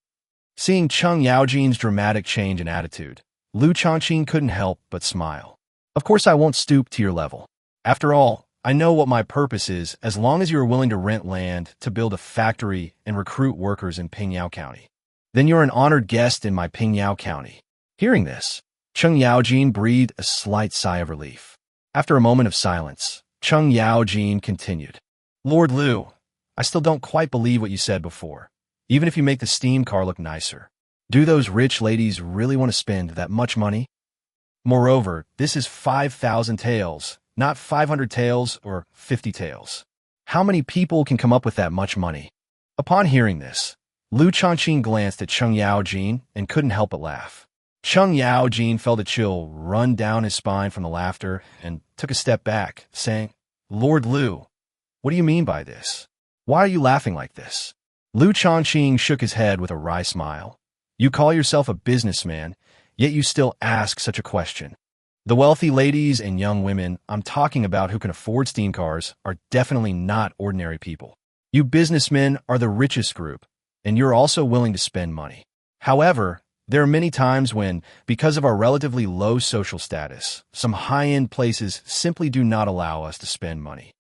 A: Seeing Cheng Yaojin's dramatic change in attitude, Liu Shaoqing couldn't help but smile. "Of course I won't stoop to your level. After all, I know what my purpose is as long as you are willing to rent land to build a factory and recruit workers in Pingyao County. Then you're an honored guest in my Pingyao County. Hearing this, Cheng Yaojin breathed a slight sigh of relief. After a moment of silence, Cheng Yaojin continued. Lord Liu, I still don't quite believe what you said before. Even if you make the steam car look nicer, do those rich ladies really want to spend that much money? Moreover, this is 5,000 taels, not 500 taels or 50 taels. How many people can come up with that much money? Upon hearing this, Liu Shaoqing glanced at Cheng Yaojin and couldn't help but laugh. Cheng Yaojin felt a chill run down his spine from the laughter and took a step back, saying, Lord Liu, what do you mean by this? Why are you laughing like this? Liu Shaoqing shook his head with a wry smile. You call yourself a businessman, yet you still ask such a question. The wealthy ladies and young women I'm talking about who can afford steam cars are definitely not ordinary people. You businessmen are the richest group, and you're also willing to spend money. However, there are many times when, because of our relatively low social status, some high-end places simply do not allow us to spend money.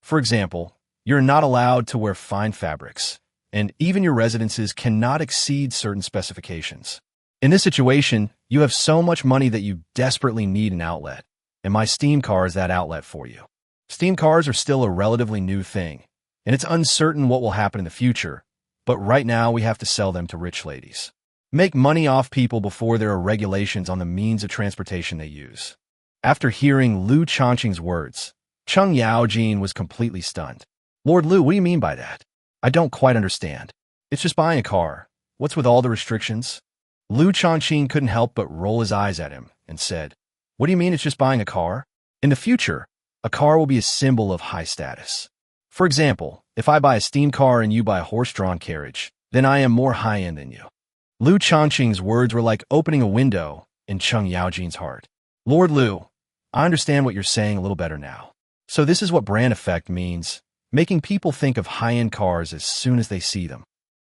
A: For example, you're not allowed to wear fine fabrics, and even your residences cannot exceed certain specifications. In this situation, you have so much money that you desperately need an outlet, and my steam car is that outlet for you. Steam cars are still a relatively new thing, and it's uncertain what will happen in the future, but right now we have to sell them to rich ladies. Make money off people before there are regulations on the means of transportation they use. After hearing Liu Shaoqing's words, Cheng Yaojin was completely stunned. Lord Liu, what do you mean by that? I don't quite understand. It's just buying a car. What's with all the restrictions? Liu Shaoqing couldn't help but roll his eyes at him and said, What do you mean it's just buying a car? In the future, a car will be a symbol of high status. For example, if I buy a steam car and you buy a horse-drawn carriage, then I am more high-end than you. Liu Shaoqing's words were like opening a window in Cheng Yaojin's heart. Lord Liu, I understand what you're saying a little better now. So this is what brand effect means, making people think of high-end cars as soon as they see them.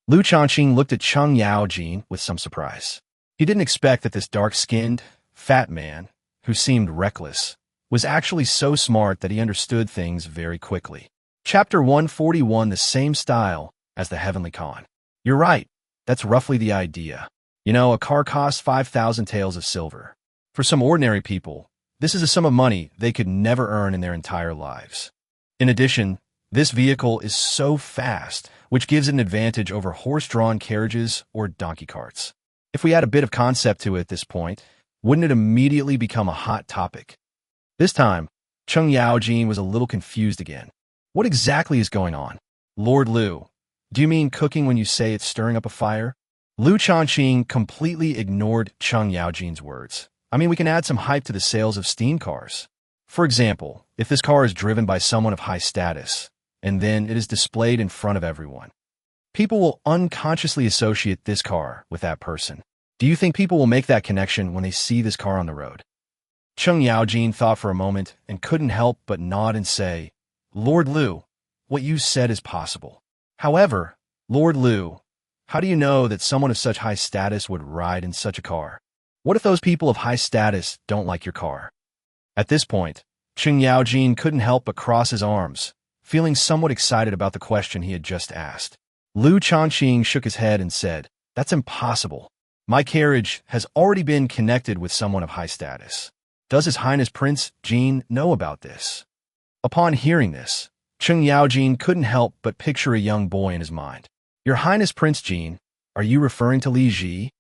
A: Liu Shaoqing looked at Cheng Yaojin with some surprise. He didn't expect that this dark-skinned, fat man, who seemed reckless, was actually so smart that he understood things very quickly. Chapter 141, the same style as the Heavenly Khan. You're right. That's roughly the idea. You know, a car costs 5,000 taels of silver. For some ordinary people, this is a sum of money they could never earn in their entire lives. In addition, this vehicle is so fast, which gives it an advantage over horse-drawn carriages or donkey carts. If we add a bit of concept to it at this point, wouldn't it immediately become a hot topic? This time, Cheng Yaojin was a little confused again. What exactly is going on? Lord Liu, do you mean cooking when you say it's stirring up a fire? Liu Shaoqing completely ignored Cheng Yaojin's words. I mean, we can add some hype to the sales of steam cars. For example, if this car is driven by someone of high status, and then it is displayed in front of everyone, people will unconsciously associate this car with that person. Do you think people will make that connection when they see this car on the road? Cheng Yaojin thought for a moment and couldn't help but nod and say, Lord Liu, what you said is possible. However, Lord Liu, how do you know that someone of such high status would ride in such a car? What if those people of high status don't like your car? At this point, Cheng Yaojin couldn't help but cross his arms, feeling somewhat excited about the question he had just asked. Liu Shaoqing shook his head and said, That's impossible. My carriage has already been connected with someone of high status. Does His Highness Prince Jin know about this? Upon hearing this, Cheng Yaojin couldn't help but picture a young boy in his mind. Your Highness Prince Jin, are you referring to Li Ji?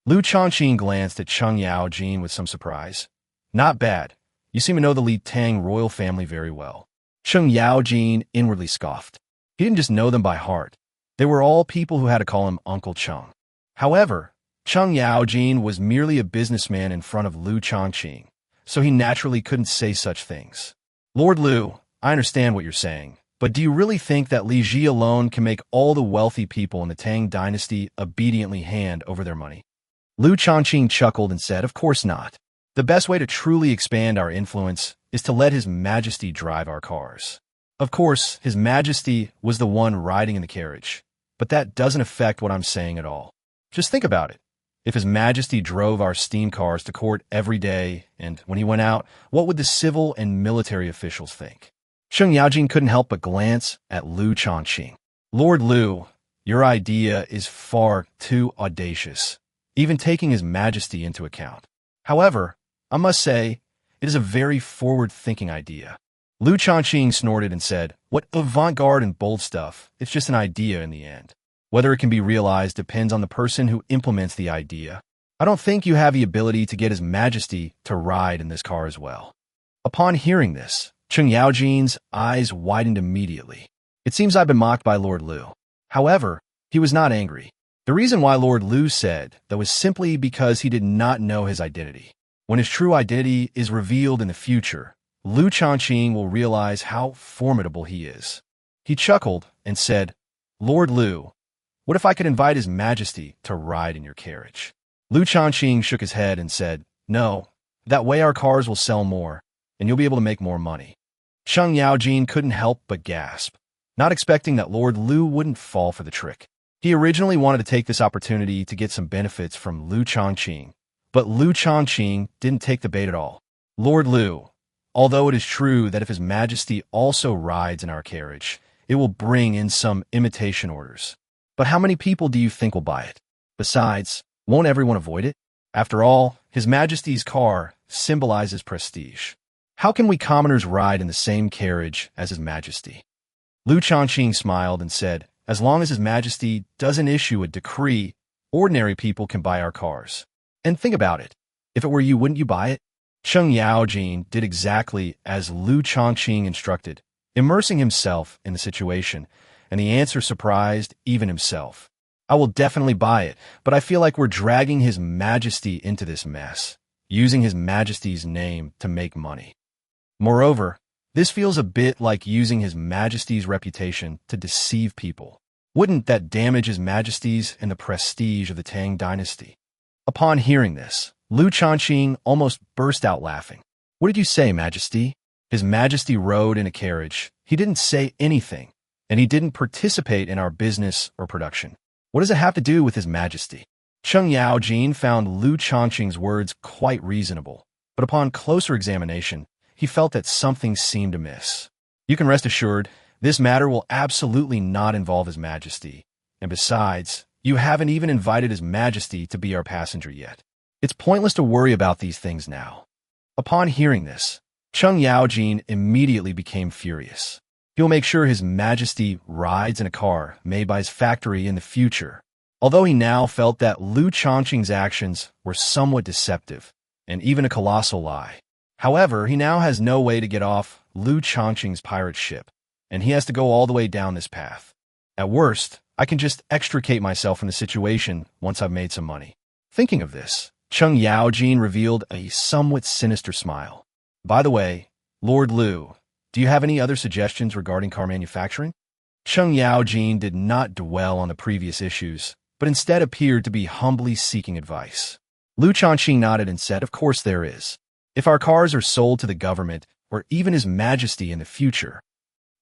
A: Liu Shaoqing glanced at Cheng Yaojin with some surprise. Not bad. You seem to know the Li Tang royal family very well. Cheng Yaojin inwardly scoffed. He didn't just know them by heart. They were all people who had to call him Uncle Cheng. However, Cheng Yaojin was merely a businessman in front of Liu Shaoqing, so he naturally couldn't say such things. Lord Liu, I understand what you're saying, but do you really think that Li Ji alone can make all the wealthy people in the Tang Dynasty obediently hand over their money? Liu Shaoqing chuckled and said, Of course not. The best way to truly expand our influence is to let His Majesty drive our cars. Of course, His Majesty was the one riding in the carriage, but that doesn't affect what I'm saying at all. Just think about it. If His Majesty drove our steam cars to court every day, and when he went out, what would the civil and military officials think? Sheng Yaojing couldn't help but glance at Liu Shaoqing. Lord Liu, your idea is far too audacious, even taking His Majesty into account. However, I must say, it is a very forward-thinking idea. Liu Shaoqing snorted and said, what avant-garde and bold stuff, it's just an idea in the end. Whether it can be realized depends on the person who implements the idea. I don't think you have the ability to get His Majesty to ride in this car as well. Upon hearing this, Sheng Yaojing's eyes widened immediately. It seems I've been mocked by Lord Liu. However, he was not angry. The reason why Lord Liu said that was simply because he did not know his identity. When his true identity is revealed in the future, Liu Shaoqing will realize how formidable he is. He chuckled and said, Lord Liu, what if I could invite His Majesty to ride in your carriage? Liu Shaoqing shook his head and said, no, that way our cars will sell more, and you'll be able to make more money. Sheng Yaojing couldn't help but gasp, not expecting that Lord Liu wouldn't fall for the trick. He originally wanted to take this opportunity to get some benefits from Liu Shaoqing, but Liu Shaoqing didn't take the bait at all. Lord Liu, although it is true that if His Majesty also rides in our carriage, it will bring in some imitation orders. But how many people do you think will buy it? Besides, won't everyone avoid it? After all, His Majesty's car symbolizes prestige. How can we commoners ride in the same carriage as His Majesty? Liu Shaoqing smiled and said, as long as His Majesty doesn't issue a decree, ordinary people can buy our cars. And think about it. If it were you, wouldn't you buy it? Sheng Yaojing did exactly as Liu Shaoqing instructed, immersing himself in the situation, and the answer surprised even himself. I will definitely buy it, but I feel like we're dragging His Majesty into this mess, using His Majesty's name to make money. Moreover, this feels a bit like using His Majesty's reputation to deceive people. Wouldn't that damage His Majesty's and the prestige of the Tang Dynasty? Upon hearing this, Liu Shaoqing almost burst out laughing. What did you say, Majesty? His Majesty rode in a carriage. He didn't say anything, and he didn't participate in our business or production. What does it have to do with His Majesty? Sheng Yaojing found Liu Shaoqing's words quite reasonable, but upon closer examination, he felt that something seemed amiss. You can rest assured, this matter will absolutely not involve His Majesty. And besides, you haven't even invited His Majesty to be our passenger yet. It's pointless to worry about these things now. Upon hearing this, Sheng Yaojing immediately became furious. He will make sure His Majesty rides in a car made by his factory in the future. Although he now felt that Liu Shaoqing's actions were somewhat deceptive, and even a colossal lie. However, he now has no way to get off Liu Shaoqing's pirate ship, and he has to go all the way down this path. At worst, I can just extricate myself from the situation once I've made some money. Thinking of this, Sheng Yaojing revealed a somewhat sinister smile. By the way, Lord Liu, do you have any other suggestions regarding car manufacturing? Sheng Yaojing did not dwell on the previous issues, but instead appeared to be humbly seeking advice. Liu Shaoqing nodded and said, of course there is. If our cars are sold to the government or even His Majesty in the future,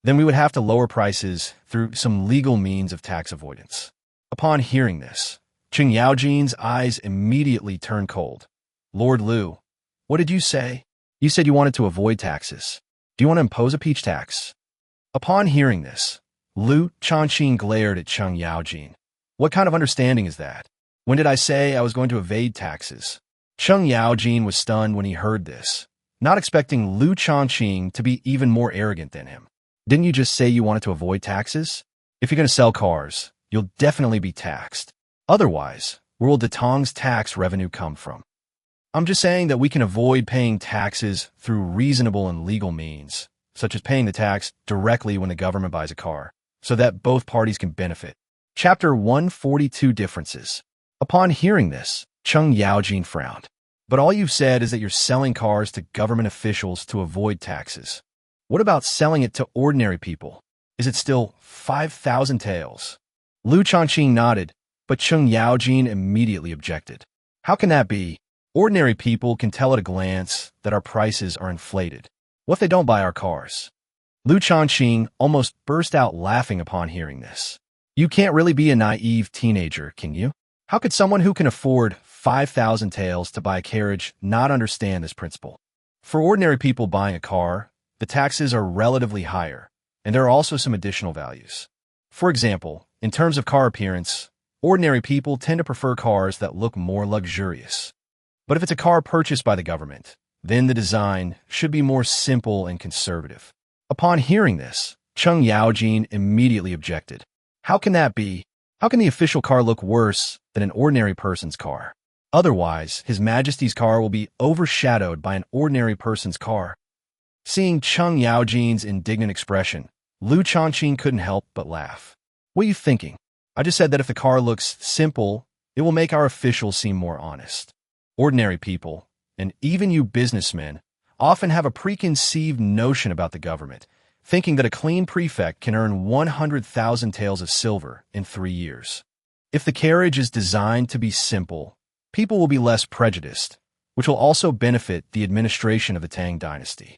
A: then we would have to lower prices through some legal means of tax avoidance. Upon hearing this, Sheng Yaojing's eyes immediately turned cold. Lord Liu, what did you say? You said you wanted to avoid taxes. Do you want to impose a peach tax? Upon hearing this, Liu Shaoqing glared at Sheng Yaojing. What kind of understanding is that? When did I say I was going to evade taxes? Sheng Yaojing was stunned when he heard this, not expecting Liu Shaoqing to be even more arrogant than him. Didn't you just say you wanted to avoid taxes? If you're going to sell cars, you'll definitely be taxed. Otherwise, where will Datong's tax revenue come from? I'm just saying that we can avoid paying taxes through reasonable and legal means, such as paying the tax directly when the government buys a car, so that both parties can benefit. Chapter 142 Differences. Upon hearing this, Sheng Yaojing frowned. But all you've said is that you're selling cars to government officials to avoid taxes. What about selling it to ordinary people? Is it still 5,000 taels? Liu Shaoqing nodded, but Sheng Yaojing immediately objected. How can that be? Ordinary people can tell at a glance that our prices are inflated. What if they don't buy our cars? Liu Shaoqing almost burst out laughing upon hearing this. You can't really be a naive teenager, can you? How could someone who can afford 5,000 taels to buy a carriage not understand this principle? For ordinary people buying a car, the taxes are relatively higher, and there are also some additional values. For example, in terms of car appearance, ordinary people tend to prefer cars that look more luxurious. But if it's a car purchased by the government, then the design should be more simple and conservative. Upon hearing this, Cheng Yaojin immediately objected. How can that be? How can the official car look worse than an ordinary person's car? Otherwise, His Majesty's car will be overshadowed by an ordinary person's car. Seeing Cheng Yaojin's indignant expression, Liu Shaoqing couldn't help but laugh. What are you thinking? I just said that if the car looks simple, it will make our officials seem more honest. Ordinary people, and even you businessmen, often have a preconceived notion about the government, thinking that a clean prefect can earn 100,000 taels of silver in 3 years. If the carriage is designed to be simple, people will be less prejudiced, which will also benefit the administration of the Tang Dynasty.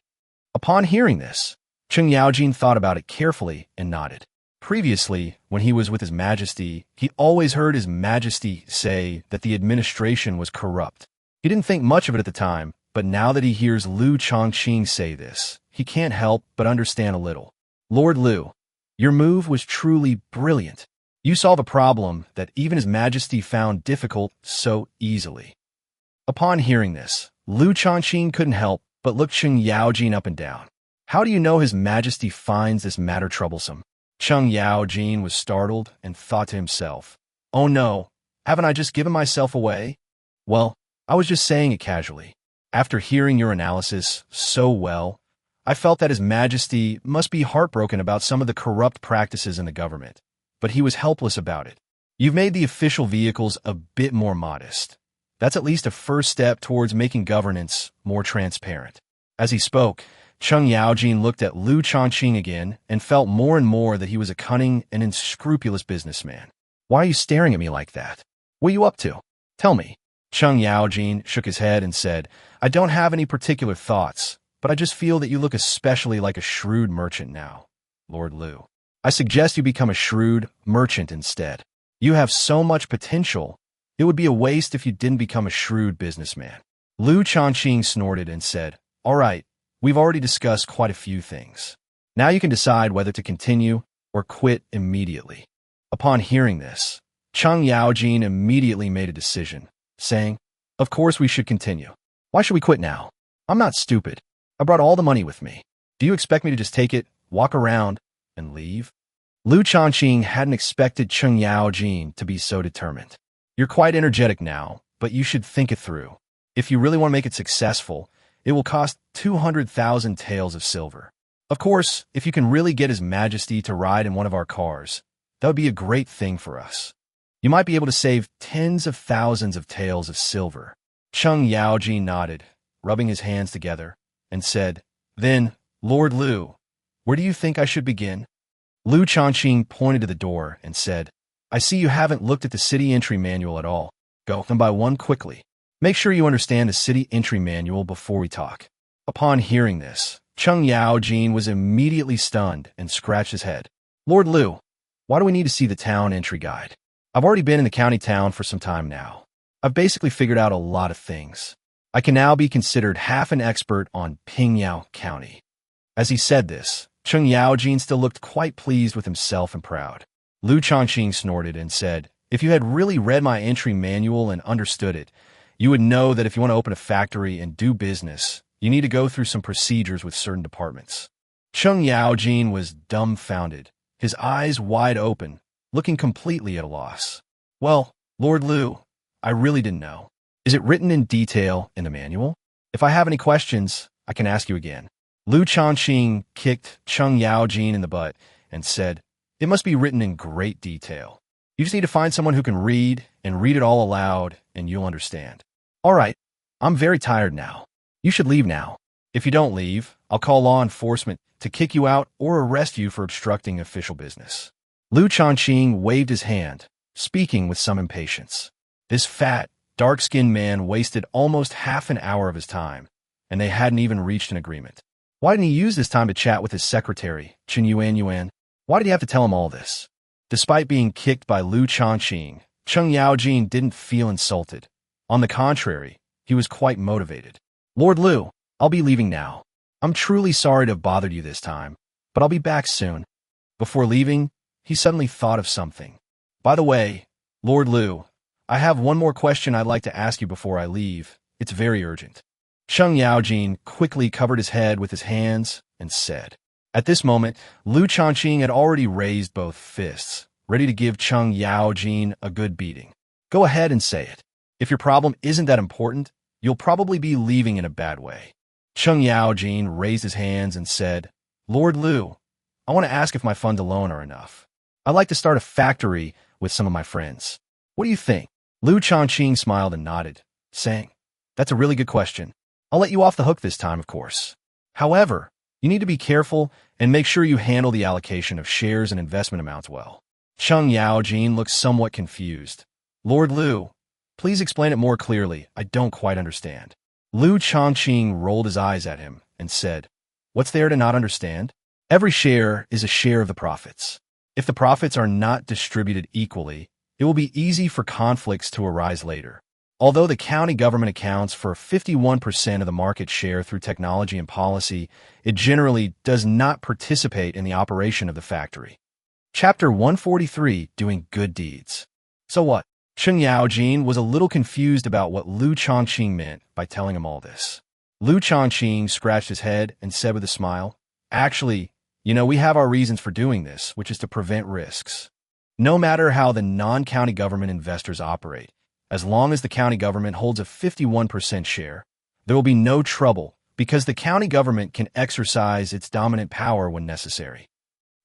A: Upon hearing this, Cheng Yaojin thought about it carefully and nodded. Previously, when he was with His Majesty, he always heard His Majesty say that the administration was corrupt. He didn't think much of it at the time, but now that he hears Liu Shaoqing say this, he can't help but understand a little. Lord Liu, your move was truly brilliant. You solve a problem that even His Majesty found difficult so easily. Upon hearing this, Liu Shaoqing couldn't help but look Cheng Yaojin up and down. How do you know His Majesty finds this matter troublesome? Cheng Yaojin was startled and thought to himself, oh no, haven't I just given myself away? Well, I was just saying it casually. After hearing your analysis so well, I felt that His Majesty must be heartbroken about some of the corrupt practices in the government, but he was helpless about it. You've made the official vehicles a bit more modest. That's at least a first step towards making governance more transparent. As he spoke, Cheng Yaojin looked at Liu Shaoqing again and felt more and more that he was a cunning and unscrupulous businessman. Why are you staring at me like that? What are you up to? Tell me. Cheng Yaojin shook his head and said, I don't have any particular thoughts, but I just feel that you look especially like a shrewd merchant now, Lord Liu. I suggest you become a shrewd merchant instead. You have so much potential. It would be a waste if you didn't become a shrewd businessman. Liu Shaoqing snorted and said, all right, we've already discussed quite a few things. Now you can decide whether to continue or quit immediately. Upon hearing this, Cheng Yaojin immediately made a decision, saying, of course we should continue. Why should we quit now? I'm not stupid. I brought all the money with me. Do you expect me to just take it, walk around, and leave? Liu Shaoqing hadn't expected Cheng Yaojin to be so determined. You're quite energetic now, but you should think it through. If you really want to make it successful, it will cost 200,000 taels of silver. Of course, if you can really get His Majesty to ride in one of our cars, that would be a great thing for us. You might be able to save tens of thousands of taels of silver. Cheng Yaojin nodded, rubbing his hands together, and said, then, Lord Liu, where do you think I should begin? Liu Shaoqing pointed to the door and said, I see you haven't looked at the city entry manual at all. Go one by one quickly. Make sure you understand the city entry manual before we talk. Upon hearing this, Cheng Yaojin was immediately stunned and scratched his head. Lord Liu, why do we need to see the town entry guide? I've already been in the county town for some time now. I've basically figured out a lot of things. I can now be considered half an expert on Pingyao County. As he said this, Cheng Yaojin still looked quite pleased with himself and proud. Liu Shaoqing snorted and said, if you had really read my entry manual and understood it, you would know that if you want to open a factory and do business, you need to go through some procedures with certain departments. Cheng Yaojin was dumbfounded, his eyes wide open, looking completely at a loss. Well, Lord Liu, I really didn't know. Is it written in detail in the manual? If I have any questions, I can ask you again. Liu Shaoqing kicked Cheng Yaojin in the butt and said, it must be written in great detail. You just need to find someone who can read and read it all aloud, and you'll understand. All right, I'm very tired now. You should leave now. If you don't leave, I'll call law enforcement to kick you out or arrest you for obstructing official business. Liu Shaoqing waved his hand, speaking with some impatience. This fat, dark-skinned man wasted almost half an hour of his time, and they hadn't even reached an agreement. Why didn't he use this time to chat with his secretary, Chen Yuan? Why did he have to tell him all this? Despite being kicked by Liu Shaoqing, Cheng Yaojin didn't feel insulted. On the contrary, he was quite motivated. Lord Liu, I'll be leaving now. I'm truly sorry to have bothered you this time, but I'll be back soon. Before leaving, he suddenly thought of something. By the way, Lord Liu, I have one more question I'd like to ask you before I leave. It's very urgent. Cheng Yaojin quickly covered his head with his hands and said. At this moment, Liu Shaoqing had already raised both fists, ready to give Cheng Yaojin a good beating. Go ahead and say it. If your problem isn't that important, you'll probably be leaving in a bad way. Cheng Yaojin raised his hands and said, Lord Liu, I want to ask if my funds alone are enough. I'd like to start a factory with some of my friends. What do you think? Liu Shaoqing smiled and nodded, saying, That's a really good question. I'll let you off the hook this time, of course. However, you need to be careful and make sure you handle the allocation of shares and investment amounts well. Cheng Yaojin looked somewhat confused. Lord Liu, please explain it more clearly. I don't quite understand. Liu Shaoqing rolled his eyes at him and said, What's there to not understand? Every share is a share of the profits. If the profits are not distributed equally, it will be easy for conflicts to arise later. Although the county government accounts for 51% of the market share through technology and policy, it generally does not participate in the operation of the factory. Chapter 143, Doing Good Deeds. So what? Cheng Yaojin was a little confused about what Liu Shaoqing meant by telling him all this. Liu Shaoqing scratched his head and said with a smile, Actually, we have our reasons for doing this, which is to prevent risks. No matter how the non-county government investors operate, as long as the county government holds a 51% share, there will be no trouble because the county government can exercise its dominant power when necessary.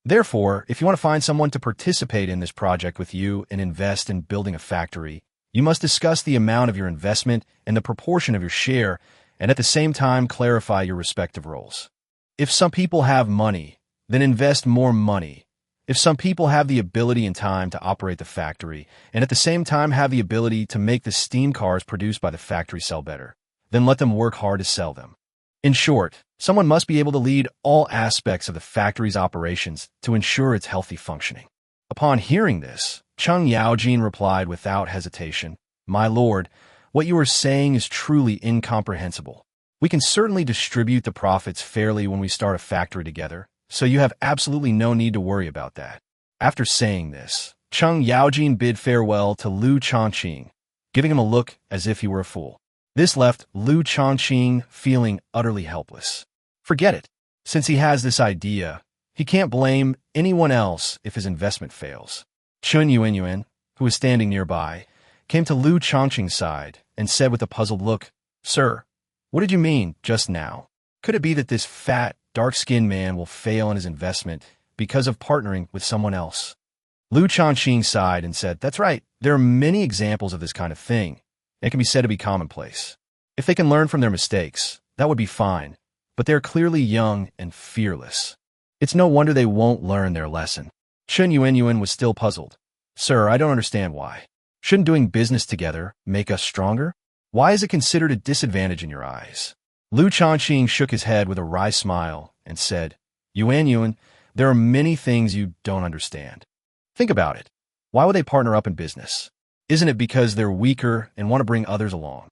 A: Therefore, if you want to find someone to participate in this project with you and invest in building a factory, you must discuss the amount of your investment and the proportion of your share, and at the same time clarify your respective roles. If some people have money, then invest more money. If some people have the ability and time to operate the factory, and at the same time have the ability to make the steam cars produced by the factory sell better, then let them work hard to sell them. In short, someone must be able to lead all aspects of the factory's operations to ensure its healthy functioning. Upon hearing this, Cheng Yaojin replied without hesitation, My lord, what you are saying is truly incomprehensible. We can certainly distribute the profits fairly when we start a factory together, so you have absolutely no need to worry about that. After saying this, Cheng Yaojin bid farewell to Liu Shaoqing, giving him a look as if he were a fool. This left Liu Shaoqing feeling utterly helpless. Forget it. Since he has this idea, he can't blame anyone else if his investment fails. Chun Yuanyuan, who was standing nearby, came to Liu Shaoqing's side and said with a puzzled look, Sir, what did you mean just now? Could it be that this fat, dark-skinned man will fail in his investment because of partnering with someone else? Liu Shaoqing sighed and said, That's right. There are many examples of this kind of thing. It can be said to be commonplace. If they can learn from their mistakes, that would be fine, but they're clearly young and fearless. It's no wonder they won't learn their lesson. Chun Yuanyuan was still puzzled. Sir, I don't understand why. Shouldn't doing business together make us stronger? Why is it considered a disadvantage in your eyes? Liu Shaoqing shook his head with a wry smile and said, Yuanyuan, there are many things you don't understand. Think about it. Why would they partner up in business? Isn't it because they're weaker and want to bring others along?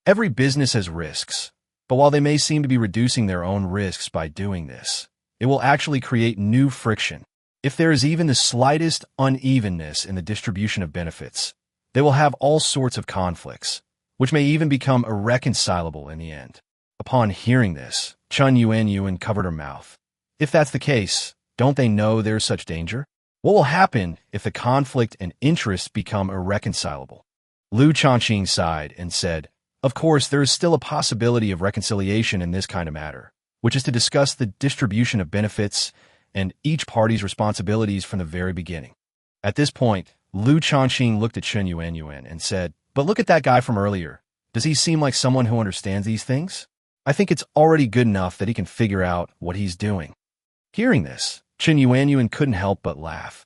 A: Every business has risks, but while they may seem to be reducing their own risks by doing this, it will actually create new friction. If there is even the slightest unevenness in the distribution of benefits, they will have all sorts of conflicts, which may even become irreconcilable in the end. Upon hearing this, Chun Yuanyuan covered her mouth. If that's the case, don't they know there's such danger? What will happen if the conflict and interests become irreconcilable? Liu Shaoqing sighed and said, Of course, there is still a possibility of reconciliation in this kind of matter, which is to discuss the distribution of benefits and each party's responsibilities from the very beginning. At this point, Liu Shaoqing looked at Chun Yuanyuan and said, But look at that guy from earlier. Does he seem like someone who understands these things? I think it's already good enough that he can figure out what he's doing. Hearing this, Chun Yuanyuan couldn't help but laugh.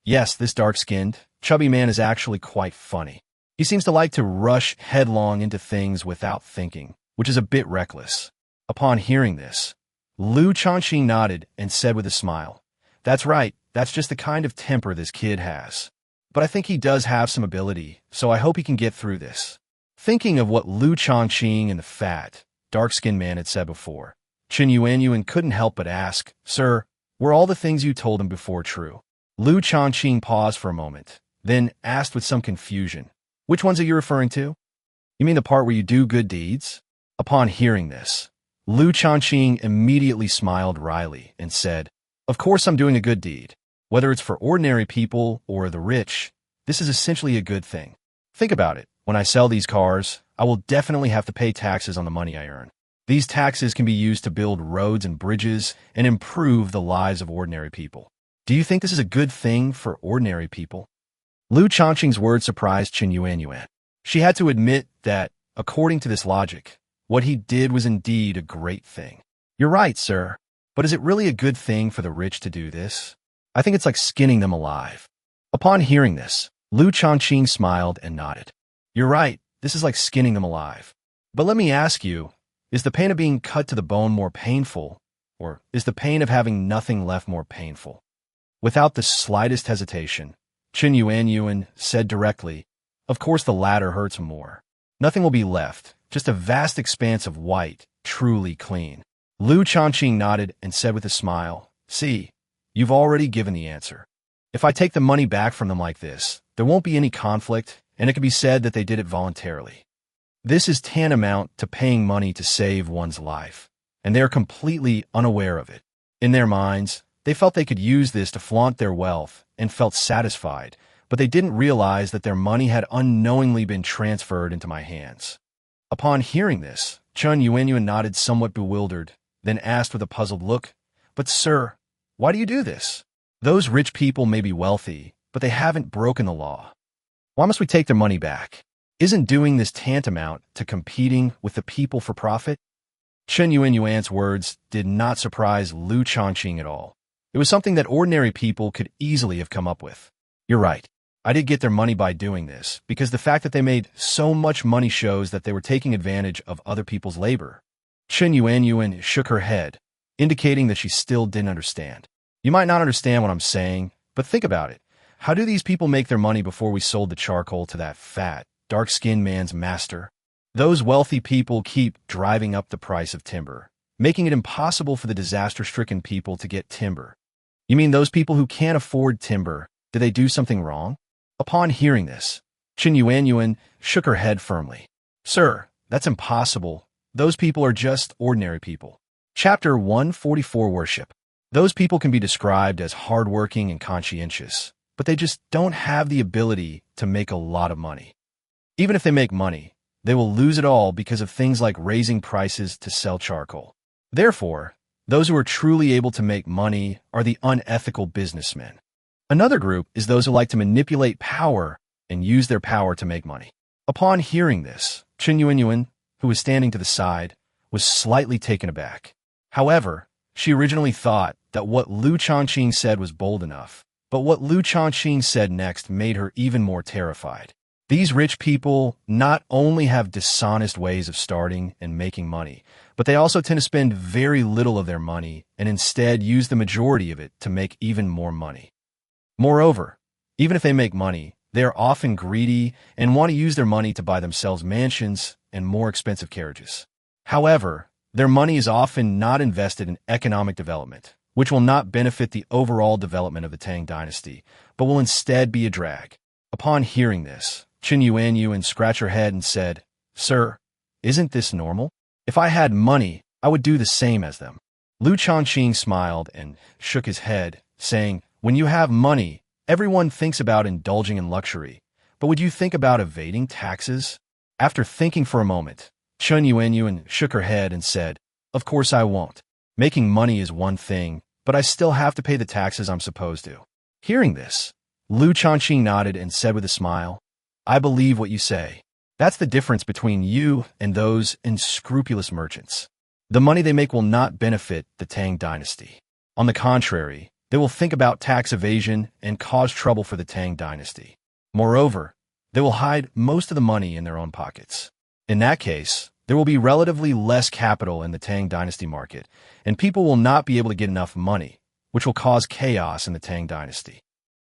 A: Yes, this dark-skinned, chubby man is actually quite funny. He seems to like to rush headlong into things without thinking, which is a bit reckless. Upon hearing this, Liu Shaoqing nodded and said with a smile, That's right, that's just the kind of temper this kid has. But I think he does have some ability, so I hope he can get through this. Thinking of what Liu Shaoqing and the fat, dark-skinned man had said before, Chen Yuanyuan couldn't help but ask, "Sir, were all the things you told him before true?" Liu Shaoqing paused for a moment, then asked with some confusion, "Which ones are you referring to? You mean the part where you do good deeds?" Upon hearing this, Liu Shaoqing immediately smiled wryly and said, "Of course I'm doing a good deed. Whether it's for ordinary people or the rich, this is essentially a good thing. Think about it. When I sell these cars, I will definitely have to pay taxes on the money I earn. These taxes can be used to build roads and bridges and improve the lives of ordinary people. Do you think this is a good thing for ordinary people?" Liu Shaoqing's words surprised Chen Yuanyuan. She had to admit that, according to this logic, what he did was indeed a great thing. "You're right, sir. But is it really a good thing for the rich to do this? I think it's like skinning them alive." Upon hearing this, Liu Shaoqing smiled and nodded. "You're right, this is like skinning them alive. But let me ask you, is the pain of being cut to the bone more painful, or is the pain of having nothing left more painful?" Without the slightest hesitation, Chen Yuanyuan said directly, "Of course the latter hurts more. Nothing will be left, just a vast expanse of white, truly clean." Liu Shaoqing nodded and said with a smile, "See, you've already given the answer. If I take the money back from them like this, there won't be any conflict, and it can be said that they did it voluntarily. This is tantamount to paying money to save one's life, and they are completely unaware of it. In their minds, they felt they could use this to flaunt their wealth and felt satisfied, but they didn't realize that their money had unknowingly been transferred into my hands." Upon hearing this, Chen Yuanyuan nodded somewhat bewildered, then asked with a puzzled look, "But sir, why do you do this? Those rich people may be wealthy, but they haven't broken the law. Why must we take their money back? Isn't doing this tantamount to competing with the people for profit?" Chen Yuanyuan's words did not surprise Liu Shaoqing at all. It was something that ordinary people could easily have come up with. "You're right. I did get their money by doing this, because the fact that they made so much money shows that they were taking advantage of other people's labor." Chen Yuanyuan shook her head, indicating that she still didn't understand. "You might not understand what I'm saying, but think about it. How do these people make their money before we sold the charcoal to that fat, dark-skinned man's master? Those wealthy people keep driving up the price of timber, making it impossible for the disaster-stricken people to get timber. You mean those people who can't afford timber, did they do something wrong?" Upon hearing this, Chen Yuanyuan shook her head firmly. "Sir, that's impossible. Those people are just ordinary people." Chapter 144 Worship. Those people can be described as hardworking and conscientious, but they just don't have the ability to make a lot of money. Even if they make money, they will lose it all because of things like raising prices to sell charcoal. Therefore, those who are truly able to make money are the unethical businessmen. Another group is those who like to manipulate power and use their power to make money. Upon hearing this, Chen Yuanyuan, who was standing to the side, was slightly taken aback. However, she originally thought that what Liu Shaoqing said was bold enough, but what Liu Shaoqing said next made her even more terrified. These rich people not only have dishonest ways of starting and making money, but they also tend to spend very little of their money and instead use the majority of it to make even more money. Moreover, even if they make money, they are often greedy and want to use their money to buy themselves mansions and more expensive carriages. However, their money is often not invested in economic development, which will not benefit the overall development of the Tang Dynasty, but will instead be a drag. Upon hearing this, Chen Yuanyuan scratched her head and said, "Sir, isn't this normal? If I had money, I would do the same as them." Liu Shaoqing smiled and shook his head, saying, "When you have money, everyone thinks about indulging in luxury, but would you think about evading taxes?" After thinking for a moment, Chen Yuanyuan shook her head and said, "Of course I won't. Making money is one thing, but I still have to pay the taxes I'm supposed to." Hearing this, Liu Shaoqing nodded and said with a smile, "I believe what you say. That's the difference between you and those unscrupulous merchants. The money they make will not benefit the Tang Dynasty. On the contrary, they will think about tax evasion and cause trouble for the Tang Dynasty. Moreover, they will hide most of the money in their own pockets. In that case, there will be relatively less capital in the Tang Dynasty market, and people will not be able to get enough money, which will cause chaos in the Tang Dynasty."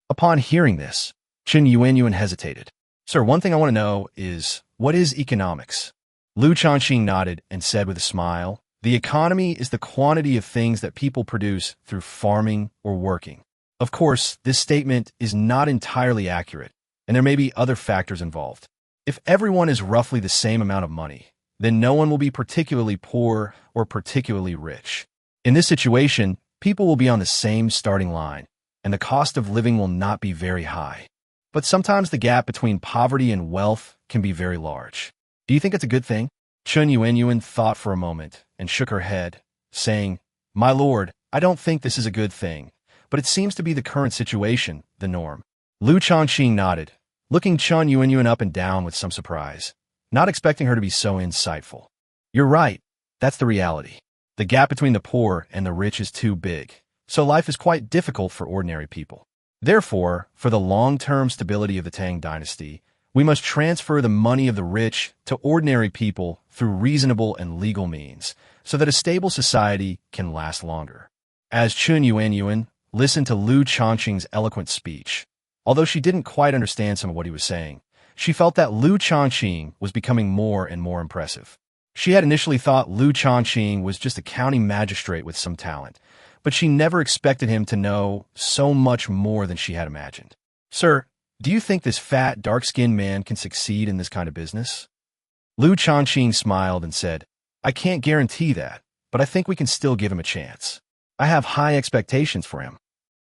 A: Upon hearing this, Chen Yuanyuan hesitated. "Sir, one thing I want to know is, what is economics?" Liu Shaoqing nodded and said with a smile, The economy is the quantity of things that people produce through farming or working. Of course, this statement is not entirely accurate, and there may be other factors involved. If everyone is roughly the same amount of money, then no one will be particularly poor or particularly rich. In this situation, people will be on the same starting line, and the cost of living will not be very high. But sometimes the gap between poverty and wealth can be very large. Do you think it's a good thing? Chen Yuanyuan thought for a moment and shook her head, saying, "My lord, I don't think this is a good thing, but it seems to be the current situation, the norm." Liu Shaoqing nodded, looking Chen Yuanyuan up and down with some surprise, not expecting her to be so insightful. "You're right. That's the reality. The gap between the poor and the rich is too big, so life is quite difficult for ordinary people. Therefore, for the long-term stability of the Tang Dynasty, we must transfer the money of the rich to ordinary people through reasonable and legal means, so that a stable society can last longer." As Chen Yuanyuan listened to Liu Shaoqing's eloquent speech, although she didn't quite understand some of what he was saying, she felt that Liu Shaoqing was becoming more and more impressive. She had initially thought Liu Shaoqing was just a county magistrate with some talent, but she never expected him to know so much more than she had imagined. "Sir, do you think this fat, dark-skinned man can succeed in this kind of business?" Liu Shaoqing smiled and said, "I can't guarantee that, but I think we can still give him a chance. I have high expectations for him."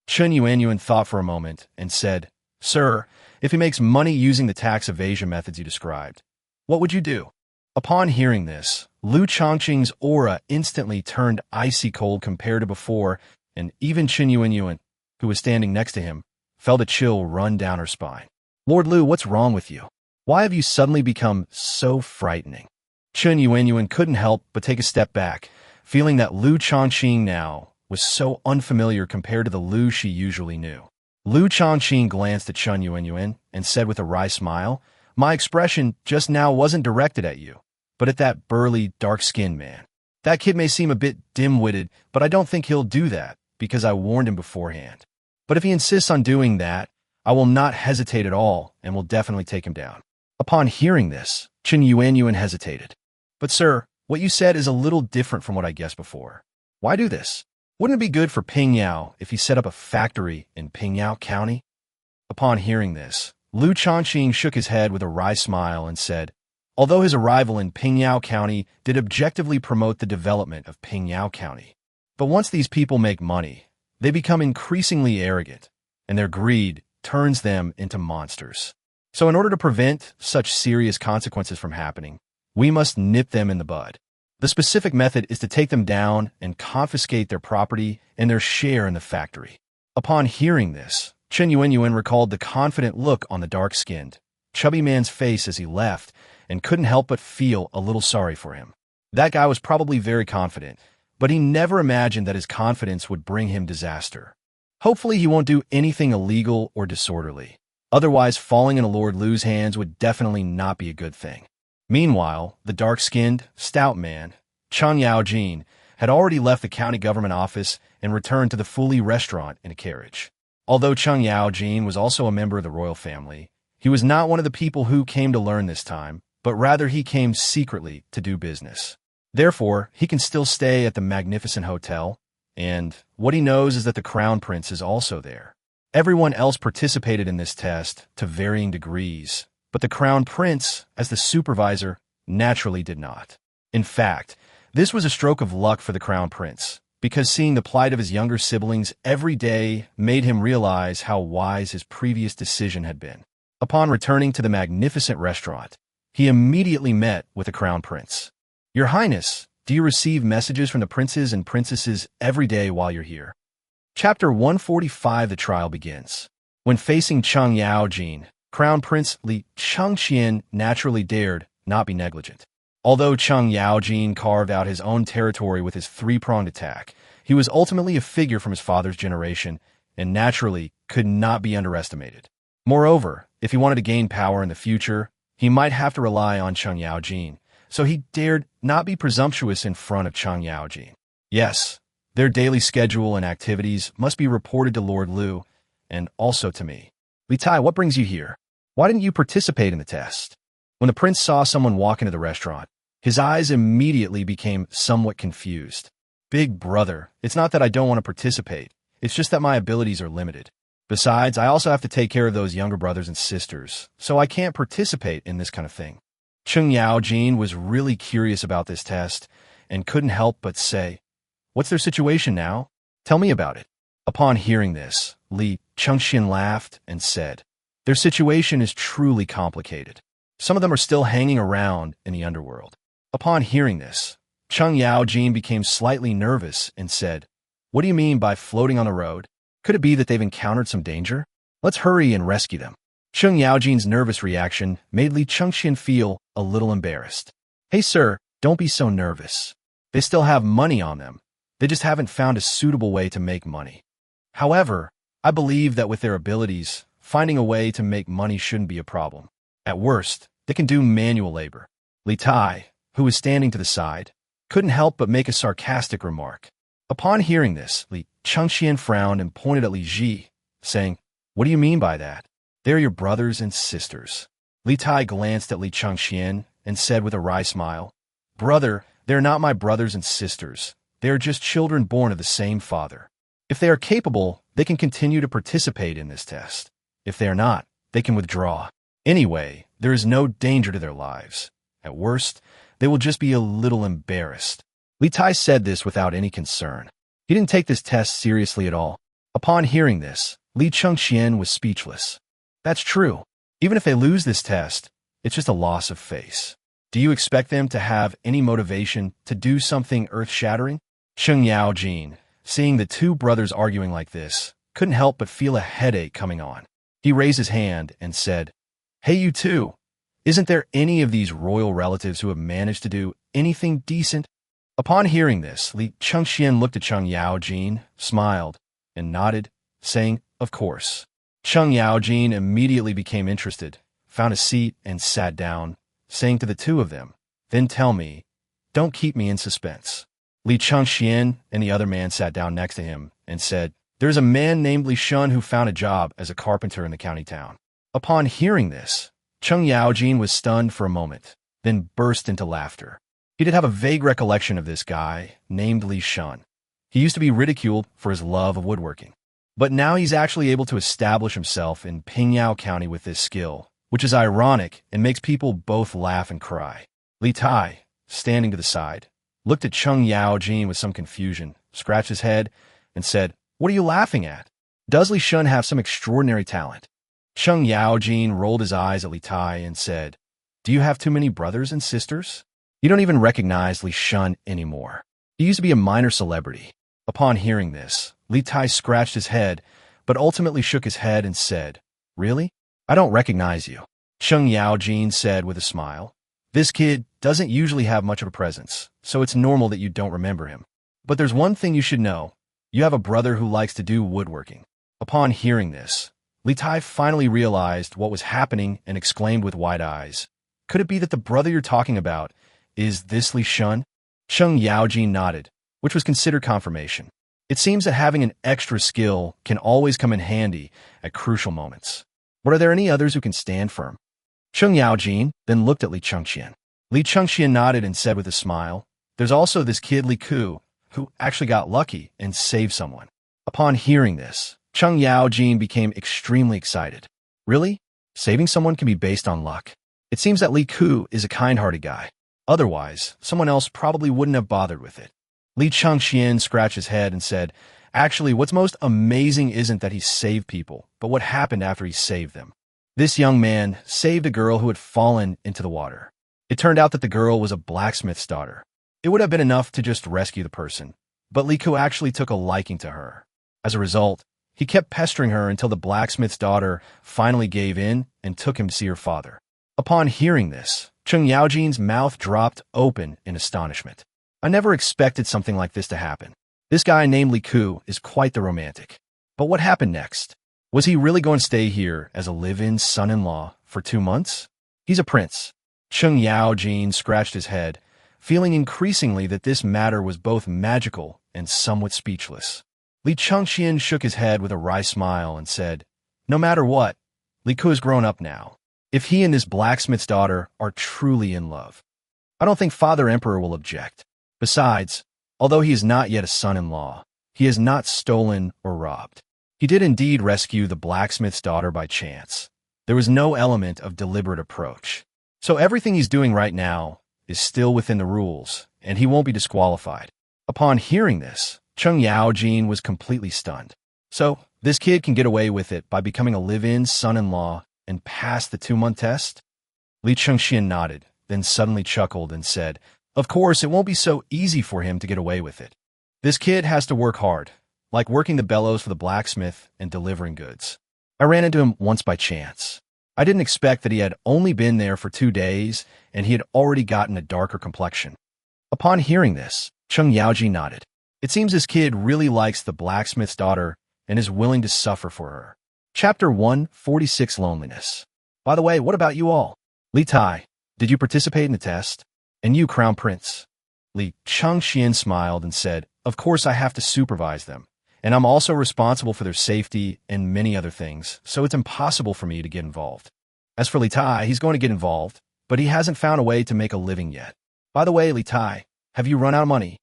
A: Chen Yuanyuan thought for a moment and said, "Sir, if he makes money using the tax evasion methods you described, what would you do?" Upon hearing this, Liu Shaoqing's aura instantly turned icy cold compared to before, and even Chen Yuanyuan, who was standing next to him, felt a chill run down her spine. "Lord Liu, what's wrong with you? Why have you suddenly become so frightening?" Chen Yuanyuan couldn't help but take a step back, feeling that Liu Shaoqing now was so unfamiliar compared to the Liu she usually knew. Liu Shaoqing glanced at Chen Yuanyuan and said with a wry smile, "My expression just now wasn't directed at you, but at that burly, dark-skinned man. That kid may seem a bit dim-witted, but I don't think he'll do that, because I warned him beforehand. But if he insists on doing that, I will not hesitate at all and will definitely take him down." Upon hearing this, Chen Yuanyuan hesitated. "But sir, what you said is a little different from what I guessed before. Why do this? Wouldn't it be good for Pingyao if he set up a factory in Pingyao County?" Upon hearing this, Liu Shaoqing shook his head with a wry smile and said, although his arrival in Pingyao County did objectively promote the development of Pingyao County. But once these people make money, they become increasingly arrogant, and their greed turns them into monsters. So in order to prevent such serious consequences from happening, we must nip them in the bud. The specific method is to take them down and confiscate their property and their share in the factory. Upon hearing this, Chen Yuanyuan recalled the confident look on the dark-skinned, chubby man's face as he left, and couldn't help but feel a little sorry for him. That guy was probably very confident, but he never imagined that his confidence would bring him disaster. Hopefully he won't do anything illegal or disorderly. Otherwise, falling into Lord Liu's hands would definitely not be a good thing. Meanwhile, the dark-skinned, stout man, Chang Yaojin, had already left the county government office and returned to the Fuli restaurant in a carriage. Although Chang Yaojin was also a member of the royal family, he was not one of the people who came to learn this time, but rather he came secretly to do business. Therefore, he can still stay at the magnificent hotel, and what he knows is that the crown prince is also there. Everyone else participated in this test to varying degrees, but the crown prince, as the supervisor, naturally did not. In fact, this was a stroke of luck for the crown prince, because seeing the plight of his younger siblings every day made him realize how wise his previous decision had been. Upon returning to the magnificent restaurant, he immediately met with the crown prince. "Your Highness, do you receive messages from the princes and princesses every day while you're here?" Chapter 145, the trial begins. When facing Chang Yaojin, Crown Prince Li Changqian naturally dared not be negligent. Although Chang Yaojin carved out his own territory with his three-pronged attack, he was ultimately a figure from his father's generation and naturally could not be underestimated. Moreover, if he wanted to gain power in the future, he might have to rely on Chang Yaojin, so he dared not be presumptuous in front of Chang Yaojin. Yes, their daily schedule and activities must be reported to Lord Liu, and also to me. "Li Tai, what brings you here? Why didn't you participate in the test?" When the prince saw someone walk into the restaurant, His eyes immediately became somewhat confused. Big brother, it's not that I don't want to participate. It's just that my abilities are limited. Besides, I also have to take care of those younger brothers and sisters, so I can't participate in this kind of thing. Cheng Yaojin was really curious about this test and couldn't help but say, "What's their situation now? Tell me about it." Upon hearing this, Li Chengxian laughed and said, "Their situation is truly complicated. Some of them are still hanging around in the underworld." Upon hearing this, Cheng Yaojin became slightly nervous and said, "What do you mean by floating on the road? Could it be that they've encountered some danger? Let's hurry and rescue them." Cheng Yaojin's nervous reaction made Li Chengxian feel a little embarrassed. "Hey sir, don't be so nervous. They still have money on them. They just haven't found a suitable way to make money. However, I believe that with their abilities, finding a way to make money shouldn't be a problem. At worst, they can do manual labor." Li Tai, who was standing to the side, couldn't help but make a sarcastic remark. Upon hearing this, Li Chengxian frowned and pointed at Li Ji, saying, "What do you mean by that? They're your brothers and sisters." Li Tai glanced at Li Chengxian and said with a wry smile, "Brother, they're not my brothers and sisters. They are just children born of the same father. If they are capable, they can continue to participate in this test. If they are not, they can withdraw. Anyway, there is no danger to their lives. At worst, they will just be a little embarrassed." Li Tai said this without any concern. He didn't take this test seriously at all. Upon hearing this, Li Chengxian was speechless. That's true. Even if they lose this test, it's just a loss of face. Do you expect them to have any motivation to do something earth-shattering? Cheng Yaojin, seeing the two brothers arguing like this, couldn't help but feel a headache coming on. He raised his hand and said, "Hey, you two. Isn't there any of these royal relatives who have managed to do anything decent?" Upon hearing this, Li Chengxian looked at Cheng Yaojin, smiled, and nodded, saying, "Of course." Cheng Yaojin immediately became interested, found a seat, and sat down, saying to the two of them, "Then tell me, don't keep me in suspense." Li Chengxian and the other man sat down next to him and said, "There's a man named Li Shun who found a job as a carpenter in the county town." Upon hearing this, Cheng Yaojin was stunned for a moment, then burst into laughter. He did have a vague recollection of this guy, named Li Shun. He used to be ridiculed for his love of woodworking. But now he's actually able to establish himself in Pingyao County with this skill, which is ironic and makes people both laugh and cry. Li Tai, standing to the side, looked at Cheng Yaojin with some confusion, scratched his head, and said, "What are you laughing at? Does Li Shun have some extraordinary talent?" Cheng Yaojin rolled his eyes at Li Tai and said, "Do you have too many brothers and sisters? You don't even recognize Li Shun anymore. He used to be a minor celebrity." Upon hearing this, Li Tai scratched his head, but ultimately shook his head and said, "Really? I don't recognize you." Cheng Yaojin said with a smile, "This kid doesn't usually have much of a presence, so it's normal that you don't remember him. But there's one thing you should know. You have a brother who likes to do woodworking." Upon hearing this, Li Tai finally realized what was happening and exclaimed with wide eyes, "Could it be that the brother you're talking about is this Li Shun?" Cheng Yaojin nodded, which was considered confirmation. It seems that having an extra skill can always come in handy at crucial moments. But are there any others who can stand firm? Cheng Yaojin then looked at Li Chengxian. Li Chengxian nodded and said with a smile, "There's also this kid Li Ku, who actually got lucky and saved someone." Upon hearing this, Cheng Yaojin became extremely excited. Really? Saving someone can be based on luck? It seems that Li Ku is a kind-hearted guy. Otherwise, someone else probably wouldn't have bothered with it. Li Chengxian scratched his head and said, "Actually, what's most amazing isn't that he saved people, but what happened after he saved them. This young man saved a girl who had fallen into the water. It turned out that the girl was a blacksmith's daughter. It would have been enough to just rescue the person, but Li Ku actually took a liking to her. As a result, he kept pestering her until the blacksmith's daughter finally gave in and took him to see her father." Upon hearing this, Cheng Yaojin's mouth dropped open in astonishment. "I never expected something like this to happen. This guy named Li Ku is quite the romantic. But what happened next? Was he really going to stay here as a live-in son-in-law for 2 months? He's a prince." Cheng Yaojin scratched his head, feeling increasingly that this matter was both magical and somewhat speechless. Li Chengxian shook his head with a wry smile and said, "No matter what, Li Ku is grown up now. If he and this blacksmith's daughter are truly in love, I don't think Father Emperor will object. Besides, although he is not yet a son-in-law, he has not stolen or robbed. He did indeed rescue the blacksmith's daughter by chance. There was no element of deliberate approach. So everything he's doing right now is still within the rules, and he won't be disqualified. Upon hearing this, Cheng Yaojin was completely stunned. So, this kid can get away with it by becoming a live-in son-in-law and pass the 2-month test? Li Chengxian nodded, then suddenly chuckled and said, "Of course, it won't be so easy for him to get away with it. This kid has to work hard, like working the bellows for the blacksmith and delivering goods. I ran into him once by chance. I didn't expect that he had only been there for 2 days, and he had already gotten a darker complexion." Upon hearing this, Cheng Yaoji nodded. It seems this kid really likes the blacksmith's daughter and is willing to suffer for her. Chapter 146 Loneliness. By the way, what about you all? Li Tai, did you participate in the test? And you, Crown Prince? Li Chengxian smiled and said, "Of course I have to supervise them, and I'm also responsible for their safety and many other things, so it's impossible for me to get involved." As for Li Tai, he's going to get involved, but he hasn't found a way to make a living yet. By the way, Li Tai, have you run out of money?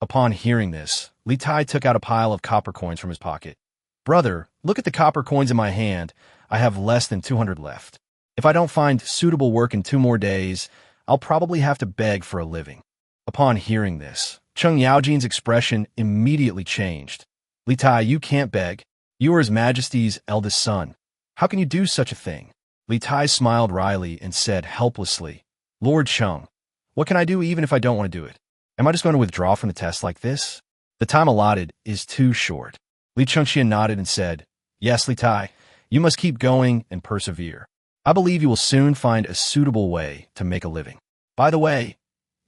A: Upon hearing this, Li Tai took out a pile of copper coins from his pocket. "Brother, look at the copper coins in my hand. I have less than 200 left. If I don't find suitable work in 2 more days, I'll probably have to beg for a living." Upon hearing this, Cheng Yaojin's expression immediately changed. "Li Tai, you can't beg. You are His Majesty's eldest son. How can you do such a thing?" Li Tai smiled wryly and said helplessly, "Lord Cheng, what can I do even if I don't want to do it? Am I just going to withdraw from the test like this? The time allotted is too short." Li Chengxian nodded and said, "Yes, Li Tai, you must keep going and persevere. I believe you will soon find a suitable way to make a living. By the way,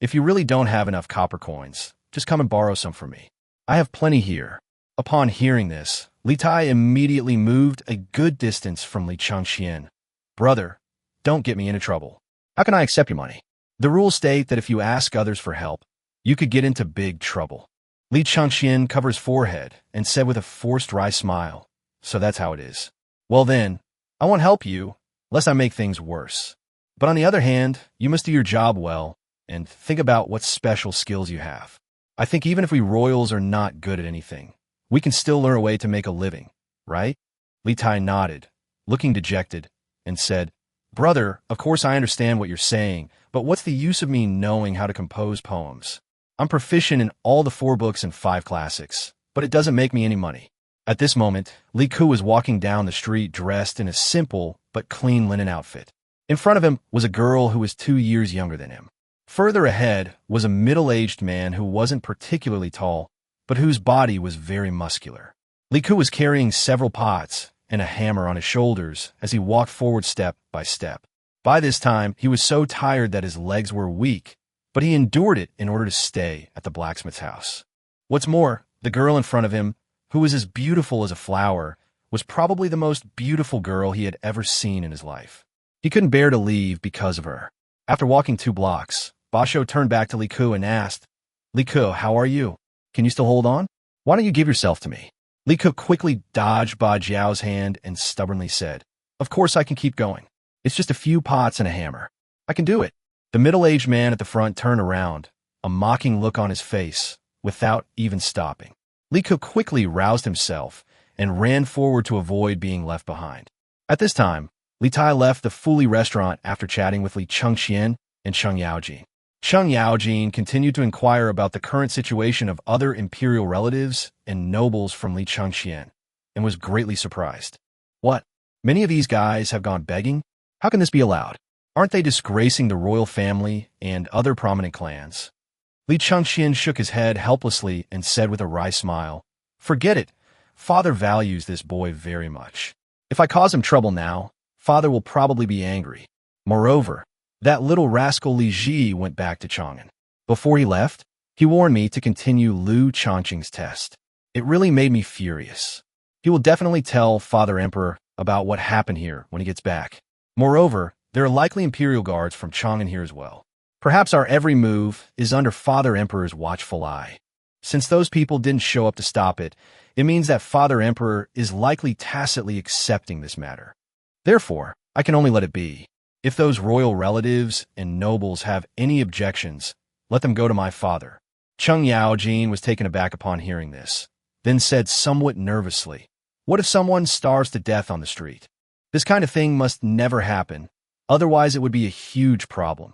A: if you really don't have enough copper coins, just come and borrow some from me. I have plenty here." Upon hearing this, Li Tai immediately moved a good distance from Li Chengxian. "Brother, don't get me into trouble. How can I accept your money? The rules state that if you ask others for help, you could get into big trouble." Li Chengxian covered his forehead and said with a forced wry smile, "So that's how it is. Well then, I won't help you, lest I make things worse. But on the other hand, you must do your job well and think about what special skills you have. I think even if we royals are not good at anything, we can still learn a way to make a living, right?" Li Tai nodded, looking dejected, and said, "Brother, of course I understand what you're saying, but what's the use of me knowing how to compose poems? I'm proficient in all the 4 books and 5 classics, but it doesn't make me any money." At this moment, Li Ku was walking down the street dressed in a simple but clean linen outfit. In front of him was a girl who was 2 years younger than him. Further ahead was a middle-aged man who wasn't particularly tall, but whose body was very muscular. Li Ku was carrying several pots and a hammer on his shoulders as he walked forward step by step. By this time, he was so tired that his legs were weak, but he endured it in order to stay at the blacksmith's house. What's more, the girl in front of him, who was as beautiful as a flower, was probably the most beautiful girl he had ever seen in his life. He couldn't bear to leave because of her. After walking 2 blocks, Basho turned back to Li Ku and asked, "Li Ku, how are you? Can you still hold on? Why don't you give yourself to me?" Li Ku quickly dodged Ba Jiao's hand and stubbornly said, "Of course I can keep going. It's just a few pots and a hammer. I can do it." The middle-aged man at the front turned around, a mocking look on his face, without even stopping. Li Ku quickly roused himself and ran forward to avoid being left behind. At this time, Li Tai left the Fuli restaurant after chatting with Li Chengxian and Cheng Yaojin. Cheng Yaojin continued to inquire about the current situation of other imperial relatives and nobles from Li Chengxian, and was greatly surprised. "What? Many of these guys have gone begging? How can this be allowed? Aren't they disgracing the royal family and other prominent clans?" Li Chengxian shook his head helplessly and said with a wry smile, "Forget it. Father values this boy very much. If I cause him trouble now, Father will probably be angry. Moreover, that little rascal Li Ji went back to Chang'an. Before he left, he warned me to continue Liu Shaoqing's test. It really made me furious. He will definitely tell Father Emperor about what happened here when he gets back. Moreover, there are likely Imperial guards from Chang'an here as well. Perhaps our every move is under Father Emperor's watchful eye. Since those people didn't show up to stop it, it means that Father Emperor is likely tacitly accepting this matter. Therefore, I can only let it be. If those royal relatives and nobles have any objections, let them go to my father." Cheng Yaojin was taken aback upon hearing this, then said somewhat nervously, "What if someone starves to death on the street? This kind of thing must never happen, otherwise it would be a huge problem."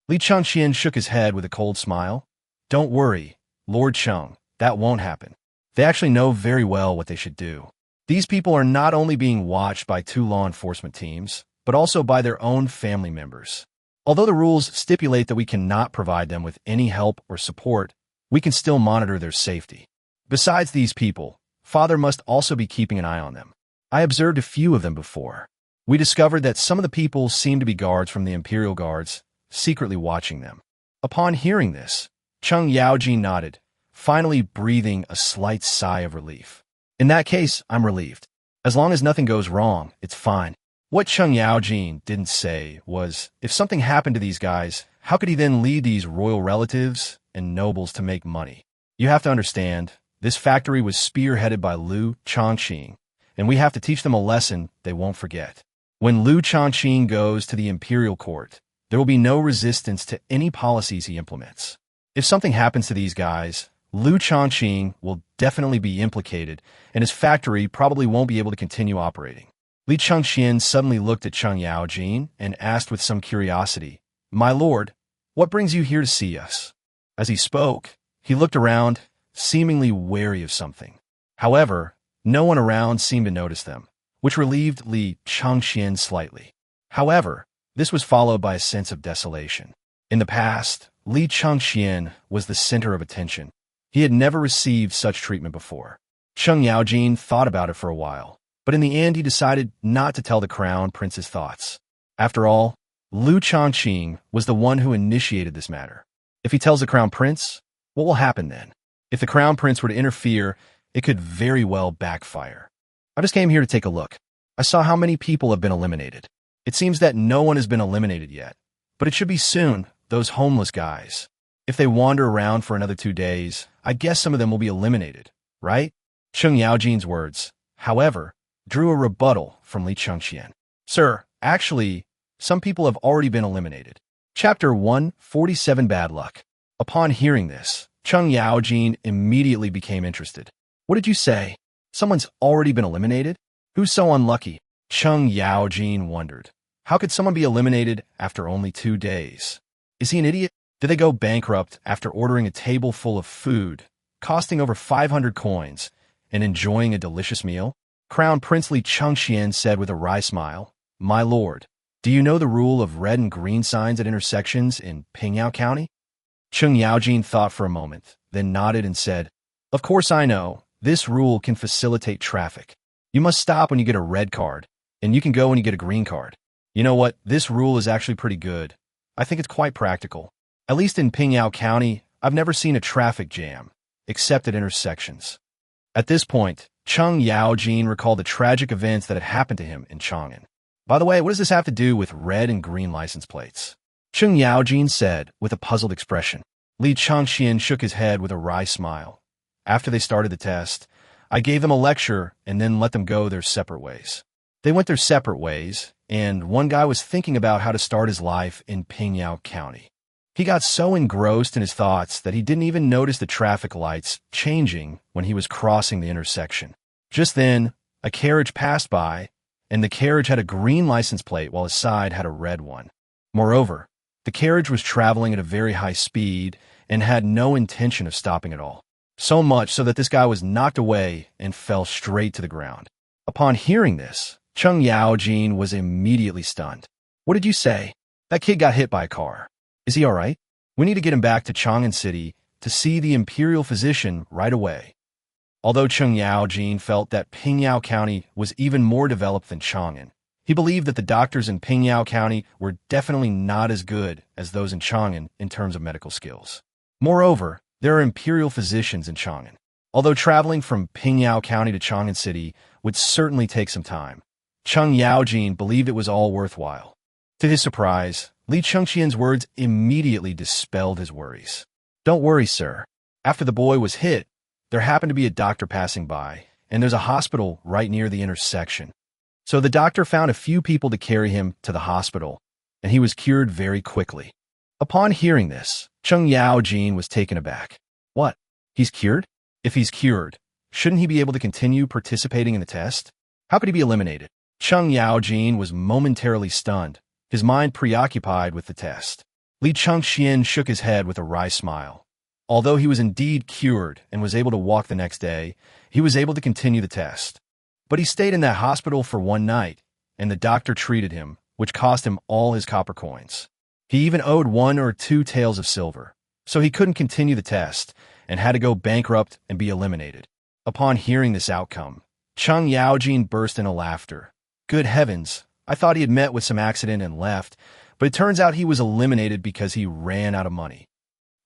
A: Li Chengxian shook his head with a cold smile. "Don't worry, Lord Cheng, that won't happen. They actually know very well what they should do. These people are not only being watched by 2 law enforcement teams, but also by their own family members. Although the rules stipulate that we cannot provide them with any help or support, we can still monitor their safety. Besides these people, Father must also be keeping an eye on them. I observed a few of them before. We discovered that some of the people seem to be guards from the Imperial Guards, secretly watching them." Upon hearing this, Cheng Yaojin nodded, finally breathing a slight sigh of relief. "In that case, I'm relieved. As long as nothing goes wrong, it's fine." What Cheng Yaojin didn't say was, if something happened to these guys, how could he then lead these royal relatives and nobles to make money? You have to understand, this factory was spearheaded by Liu Shaoqing, and we have to teach them a lesson they won't forget. When Liu Shaoqing goes to the imperial court, there will be no resistance to any policies he implements. If something happens to these guys, Liu Shaoqing will definitely be implicated, and his factory probably won't be able to continue operating. Li Chengxian suddenly looked at Cheng Yaojin and asked with some curiosity, "My lord, what brings you here to see us?" As he spoke, he looked around, seemingly wary of something. However, no one around seemed to notice them, which relieved Li Chengxian slightly. However, this was followed by a sense of desolation. In the past, Li Chengxian was the center of attention. He had never received such treatment before. Cheng Yaojin thought about it for a while, but in the end he decided not to tell the crown prince his thoughts. After all, Liu Shaoqing was the one who initiated this matter. If he tells the crown prince, what will happen then? If the crown prince were to interfere, it could very well backfire. "I just came here to take a look. I saw how many people have been eliminated. It seems that no one has been eliminated yet, but it should be soon, those homeless guys. If they wander around for another 2 days, I guess some of them will be eliminated, right?" Cheng Yaojin's words, however, drew a rebuttal from Li Chengxian. "Sir, actually, some people have already been eliminated." Chapter 147 Bad Luck. Upon hearing this, Cheng Yaojin immediately became interested. "What did you say? Someone's already been eliminated? Who's so unlucky?" Cheng Yaojin wondered. How could someone be eliminated after only 2 days? Is he an idiot? Did they go bankrupt after ordering a table full of food, costing over 500 coins, and enjoying a delicious meal? Crown Prince Li Chengxian said with a wry smile, "My lord, do you know the rule of red and green signs at intersections in Pingyao County?" Cheng Yaojin thought for a moment, then nodded and said, "Of course I know. This rule can facilitate traffic. You must stop when you get a red card, and you can go when you get a green card. You know what? This rule is actually pretty good. I think it's quite practical. At least in Pingyao County, I've never seen a traffic jam, except at intersections." At this point, Cheng Yaojin recalled the tragic events that had happened to him in Chang'an. "By the way, what does this have to do with red and green license plates?" Cheng Yaojin said with a puzzled expression. Li Chengxian shook his head with a wry smile. "After they started the test, I gave them a lecture and then let them go their separate ways. They went their separate ways, and one guy was thinking about how to start his life in Pingyao County. He got so engrossed in his thoughts that he didn't even notice the traffic lights changing when he was crossing the intersection. Just then, a carriage passed by, and the carriage had a green license plate while his side had a red one. Moreover, the carriage was traveling at a very high speed and had no intention of stopping at all. So much so that this guy was knocked away and fell straight to the ground. Upon hearing this, Cheng Yaojin was immediately stunned. "What did you say? That kid got hit by a car. Is he all right? We need to get him back to Chang'an City to see the imperial physician right away." Although Cheng Yaojin felt that Pingyao County was even more developed than Chang'an, he believed that the doctors in Pingyao County were definitely not as good as those in Chang'an in terms of medical skills. Moreover, there are imperial physicians in Chang'an. Although traveling from Pingyao County to Chang'an City would certainly take some time, Cheng Yaojin believed it was all worthwhile. To his surprise, Li Chengxian's words immediately dispelled his worries. "Don't worry, sir. After the boy was hit, there happened to be a doctor passing by, and there's a hospital right near the intersection. So the doctor found a few people to carry him to the hospital, and he was cured very quickly. Upon hearing this, Cheng Yaojin was taken aback. What? He's cured? If he's cured, shouldn't he be able to continue participating in the test? How could he be eliminated? Cheng Yaojin was momentarily stunned, his mind preoccupied with the test. Li Chengxian shook his head with a wry smile. Although he was indeed cured and was able to walk the next day, he was able to continue the test. But he stayed in that hospital for one night, and the doctor treated him, which cost him all his copper coins. He even owed 1 or 2 taels of silver, so he couldn't continue the test and had to go bankrupt and be eliminated. Upon hearing this outcome, Cheng Yaojin burst into laughter. Good heavens, I thought he had met with some accident and left, but it turns out he was eliminated because he ran out of money.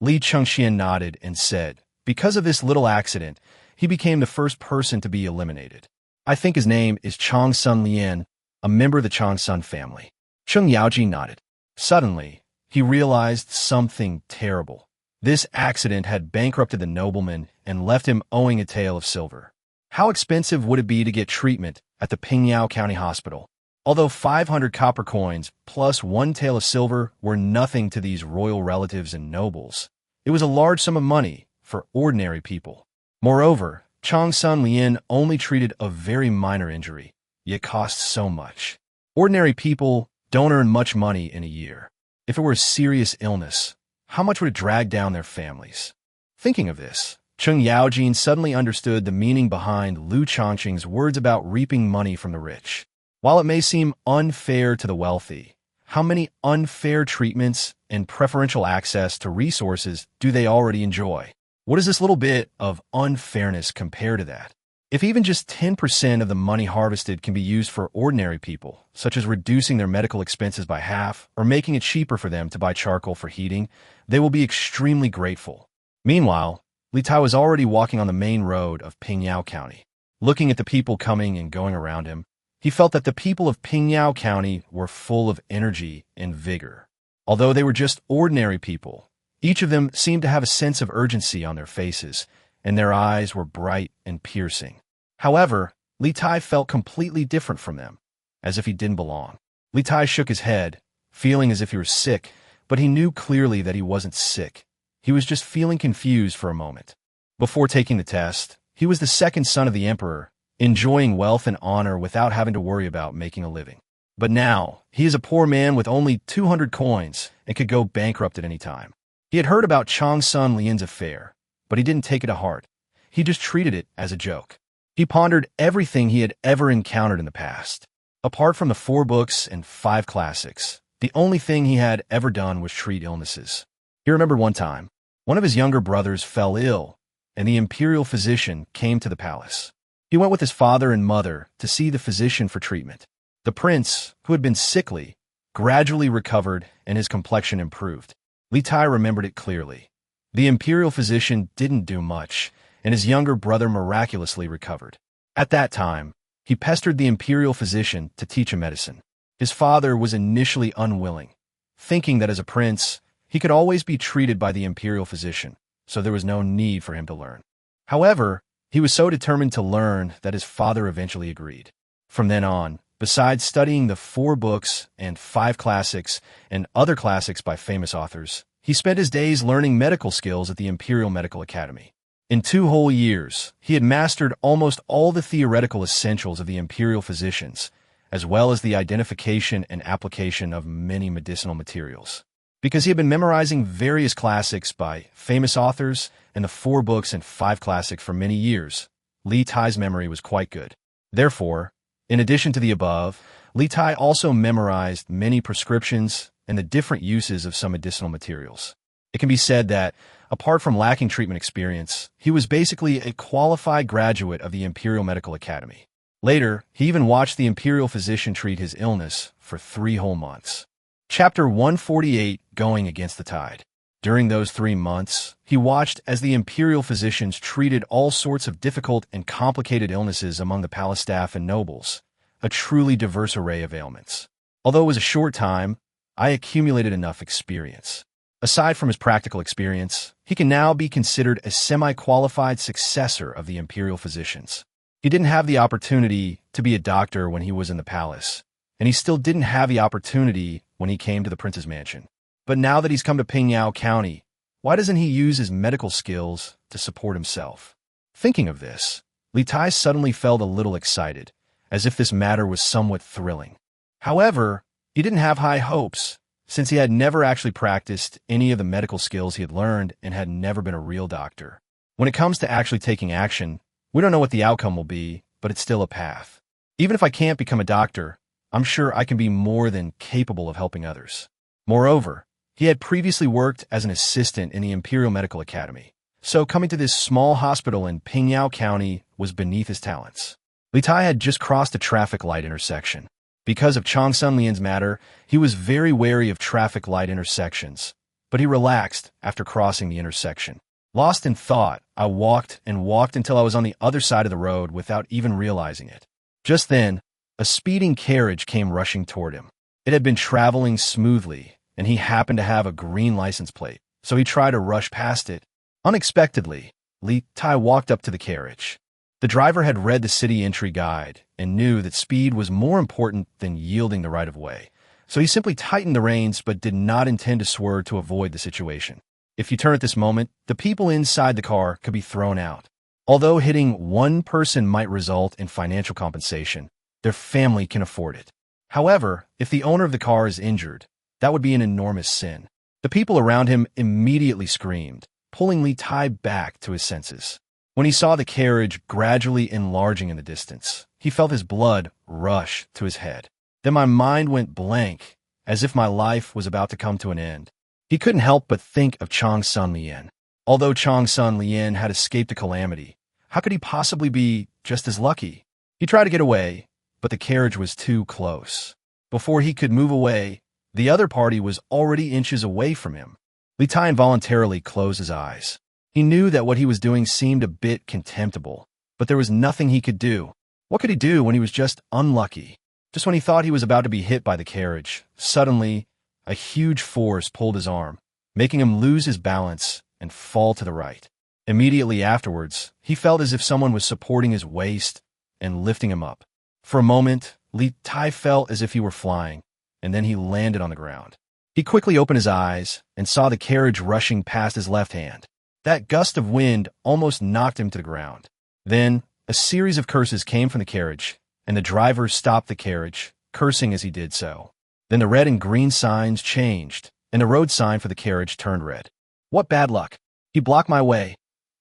A: Li Chengxian nodded and said, because of this little accident, he became the first person to be eliminated. I think his name is Chang Sun Lian, a member of the Chang Sun family. Cheng Yaojin nodded. Suddenly, he realized something terrible. This accident had bankrupted the nobleman and left him owing a tael of silver. How expensive would it be to get treatment at the Pingyao County Hospital? Although 500 copper coins plus 1 tael of silver were nothing to these royal relatives and nobles, it was a large sum of money for ordinary people. Moreover, Chang Sun Lian only treated a very minor injury, yet cost so much. Ordinary people don't earn much money in a year. If it were a serious illness, how much would it drag down their families? Thinking of this, Cheng Yaojin suddenly understood the meaning behind Liu Shaoqing's words about reaping money from the rich. While it may seem unfair to the wealthy, how many unfair treatments and preferential access to resources do they already enjoy? What is this little bit of unfairness compared to that? If even just 10% of the money harvested can be used for ordinary people, such as reducing their medical expenses by half or making it cheaper for them to buy charcoal for heating, they will be extremely grateful. Meanwhile, Li Tai was already walking on the main road of Pingyao County. Looking at the people coming and going around him, he felt that the people of Pingyao County were full of energy and vigor. Although they were just ordinary people, each of them seemed to have a sense of urgency on their faces, and their eyes were bright and piercing. However, Li Tai felt completely different from them, as if he didn't belong. Li Tai shook his head, feeling as if he were sick, but he knew clearly that he wasn't sick. He was just feeling confused for a moment. Before taking the test, he was the second son of the emperor, enjoying wealth and honor without having to worry about making a living. But now, he is a poor man with only 200 coins and could go bankrupt at any time. He had heard about Chang Sun Lian's affair, but he didn't take it to heart. He just treated it as a joke. He pondered everything he had ever encountered in the past. Apart from the 4 books and 5 classics, the only thing he had ever done was treat illnesses. He remembered one time, one of his younger brothers fell ill, and the imperial physician came to the palace. He went with his father and mother to see the physician for treatment. The prince, who had been sickly, gradually recovered and his complexion improved. Li Tai remembered it clearly. The imperial physician didn't do much, and his younger brother miraculously recovered. At that time, he pestered the imperial physician to teach him medicine. His father was initially unwilling, thinking that as a prince, he could always be treated by the imperial physician, so there was no need for him to learn. However, he was so determined to learn that his father eventually agreed. From then on, besides studying the 4 books and 5 classics and other classics by famous authors, he spent his days learning medical skills at the Imperial Medical Academy. In 2 whole years, he had mastered almost all the theoretical essentials of the imperial physicians, as well as the identification and application of many medicinal materials. Because he had been memorizing various classics by famous authors and the 4 books and 5 classics for many years, Li Tai's memory was quite good. Therefore, in addition to the above, Li Tai also memorized many prescriptions and the different uses of some medicinal materials. It can be said that, apart from lacking treatment experience, he was basically a qualified graduate of the Imperial Medical Academy. Later, he even watched the imperial physician treat his illness for 3 whole months. Chapter 148, Going Against the Tide. During those 3 months, he watched as the imperial physicians treated all sorts of difficult and complicated illnesses among the palace staff and nobles, a truly diverse array of ailments. Although it was a short time, I accumulated enough experience. Aside from his practical experience, he can now be considered a semi-qualified successor of the imperial physicians. He didn't have the opportunity to be a doctor when he was in the palace, and he still didn't have the opportunity when he came to the prince's mansion. But now that he's come to Pingyao County, why doesn't he use his medical skills to support himself? Thinking of this, Li Tai suddenly felt a little excited, as if this matter was somewhat thrilling. However, he didn't have high hopes, since he had never actually practiced any of the medical skills he had learned and had never been a real doctor. When it comes to actually taking action, we don't know what the outcome will be, but it's still a path. Even if I can't become a doctor, I'm sure I can be more than capable of helping others. Moreover, he had previously worked as an assistant in the Imperial Medical Academy, so coming to this small hospital in Pingyao County was beneath his talents. Li Tai had just crossed a traffic light intersection. Because of Chang Sun Lian's matter, he was very wary of traffic light intersections, but he relaxed after crossing the intersection. Lost in thought, I walked and walked until I was on the other side of the road without even realizing it. Just then, a speeding carriage came rushing toward him. It had been traveling smoothly, and he happened to have a green license plate, so he tried to rush past it. Unexpectedly, Li Tai walked up to the carriage. The driver had read the city entry guide and knew that speed was more important than yielding the right-of-way, so he simply tightened the reins but did not intend to swerve to avoid the situation. If you turn at this moment, the people inside the car could be thrown out. Although hitting one person might result in financial compensation, their family can afford it. However, if the owner of the car is injured, that would be an enormous sin. The people around him immediately screamed, pulling Li Tai back to his senses. When he saw the carriage gradually enlarging in the distance, he felt his blood rush to his head. Then my mind went blank, as if my life was about to come to an end. He couldn't help but think of Chang Sun Lian. Although Chang Sun Lian had escaped a calamity, how could he possibly be just as lucky? He tried to get away, but the carriage was too close. Before he could move away, the other party was already inches away from him. Li Tai involuntarily closed his eyes. He knew that what he was doing seemed a bit contemptible, but there was nothing he could do. What could he do when he was just unlucky? Just when he thought he was about to be hit by the carriage, suddenly, a huge force pulled his arm, making him lose his balance and fall to the right. Immediately afterwards, he felt as if someone was supporting his waist and lifting him up. For a moment, Li Tai felt as if he were flying, and then he landed on the ground. He quickly opened his eyes and saw the carriage rushing past his left hand. That gust of wind almost knocked him to the ground. Then, a series of curses came from the carriage, and the driver stopped the carriage, cursing as he did so. Then the red and green signs changed, and the road sign for the carriage turned red. What bad luck! He blocked my way,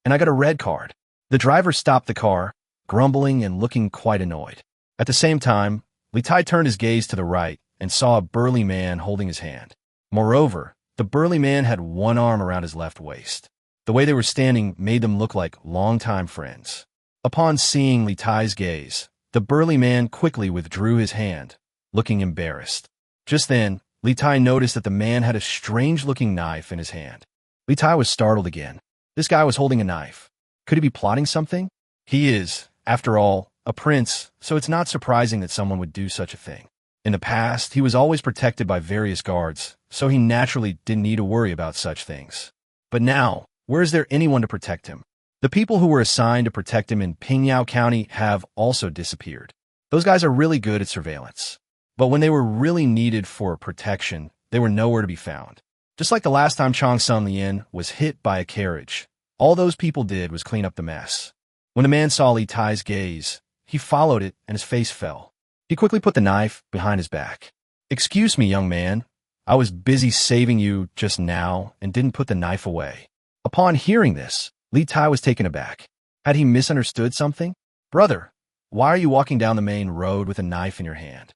A: and I got a red card. The driver stopped the car, grumbling and looking quite annoyed. At the same time, Li Tai turned his gaze to the right and saw a burly man holding his hand. Moreover, the burly man had one arm around his left waist. The way they were standing made them look like longtime friends. Upon seeing Li Tai's gaze, the burly man quickly withdrew his hand, looking embarrassed. Just then, Li Tai noticed that the man had a strange-looking knife in his hand. Li Tai was startled again. This guy was holding a knife. Could he be plotting something? He is, after all, a prince, so it's not surprising that someone would do such a thing. In the past, he was always protected by various guards, so he naturally didn't need to worry about such things. But now, where is there anyone to protect him? The people who were assigned to protect him in Pingyao County have also disappeared. Those guys are really good at surveillance. But when they were really needed for protection, they were nowhere to be found. Just like the last time Chang Sun Lian was hit by a carriage, all those people did was clean up the mess. When the man saw Li Tai's gaze, he followed it and his face fell. He quickly put the knife behind his back. "Excuse me, young man. I was busy saving you just now and didn't put the knife away." Upon hearing this, Li Tai was taken aback. Had he misunderstood something? "Brother, why are you walking down the main road with a knife in your hand?"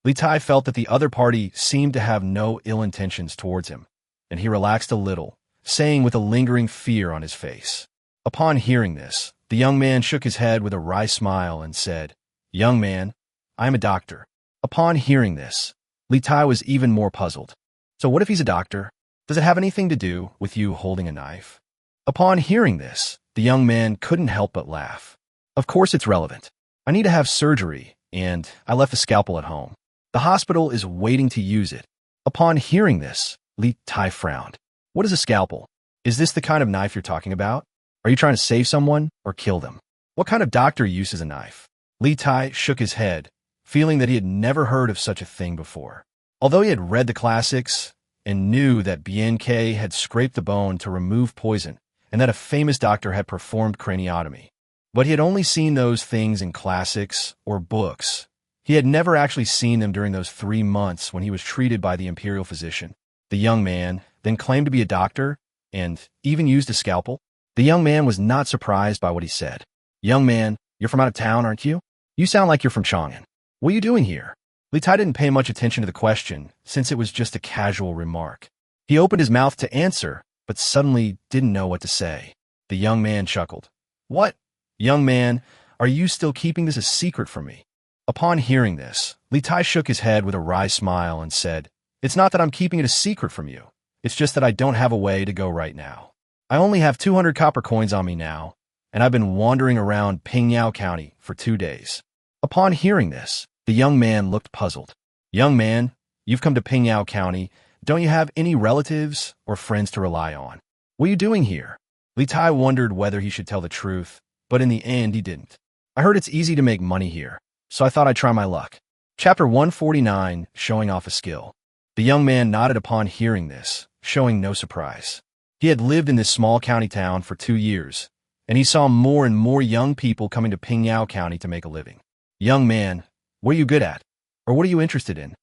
A: Li Tai felt that the other party seemed to have no ill intentions towards him, and he relaxed a little, saying with a lingering fear on his face. Upon hearing this, the young man shook his head with a wry smile and said, "Young man, I am a doctor." Upon hearing this, Li Tai was even more puzzled. "So what if he's a doctor? Does it have anything to do with you holding a knife?" Upon hearing this, the young man couldn't help but laugh. "Of course it's relevant. I need to have surgery, and I left the scalpel at home. The hospital is waiting to use it." Upon hearing this, Li Tai frowned. "What is a scalpel? Is this the kind of knife you're talking about? Are you trying to save someone or kill them? What kind of doctor uses a knife?" Li Tai shook his head, feeling that he had never heard of such a thing before. Although he had read the classics and knew that BNK had scraped the bone to remove poison and that a famous doctor had performed craniotomy, but he had only seen those things in classics or books. He had never actually seen them during those 3 months when he was treated by the imperial physician. The young man then claimed to be a doctor and even used a scalpel. The young man was not surprised by what he said. "Young man, you're from out of town, aren't you? You sound like you're from Chang'an. What are you doing here?" Li Tai didn't pay much attention to the question, since it was just a casual remark. He opened his mouth to answer, but suddenly didn't know what to say. The young man chuckled. "What? Young man, are you still keeping this a secret from me?" Upon hearing this, Li Tai shook his head with a wry smile and said, "It's not that I'm keeping it a secret from you. It's just that I don't have a way to go right now. I only have 200 copper coins on me now, and I've been wandering around Pingyao County for 2 days." Upon hearing this, the young man looked puzzled. "Young man, you've come to Pingyao County. Don't you have any relatives or friends to rely on? What are you doing here?" Li Tai wondered whether he should tell the truth, but in the end he didn't. "I heard it's easy to make money here, so I thought I'd try my luck." Chapter 149, Showing Off a Skill. The young man nodded upon hearing this, showing no surprise. He had lived in this small county town for 2 years, and he saw more and more young people coming to Pingyao County to make a living. "Young man, what are you good at? Or what are you interested in?"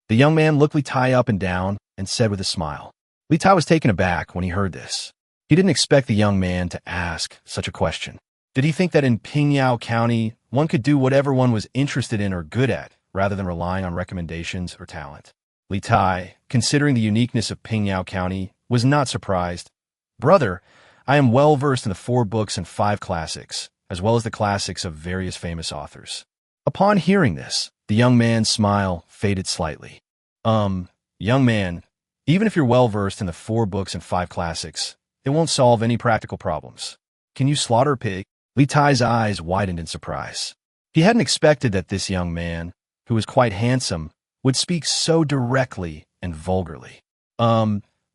A: The young man looked Li Tai up and down and said with a smile. Li Tai was taken aback when he heard this. He didn't expect the young man to ask such a question. Did he think that in Pingyao County, one could do whatever one was interested in or good at, rather than relying on recommendations or talent? Li Tai, considering the uniqueness of Pingyao County, was not surprised. "Brother, I am well versed in the 4 books and 5 classics, as well as the classics of various famous authors." Upon hearing this, the young man's smile faded slightly. Young man, even if you're well versed in the 4 books and 5 classics, it won't solve any practical problems. Can you slaughter a pig?" Li Tai's eyes widened in surprise. He hadn't expected that this young man, who was quite handsome, would speak so directly and vulgarly.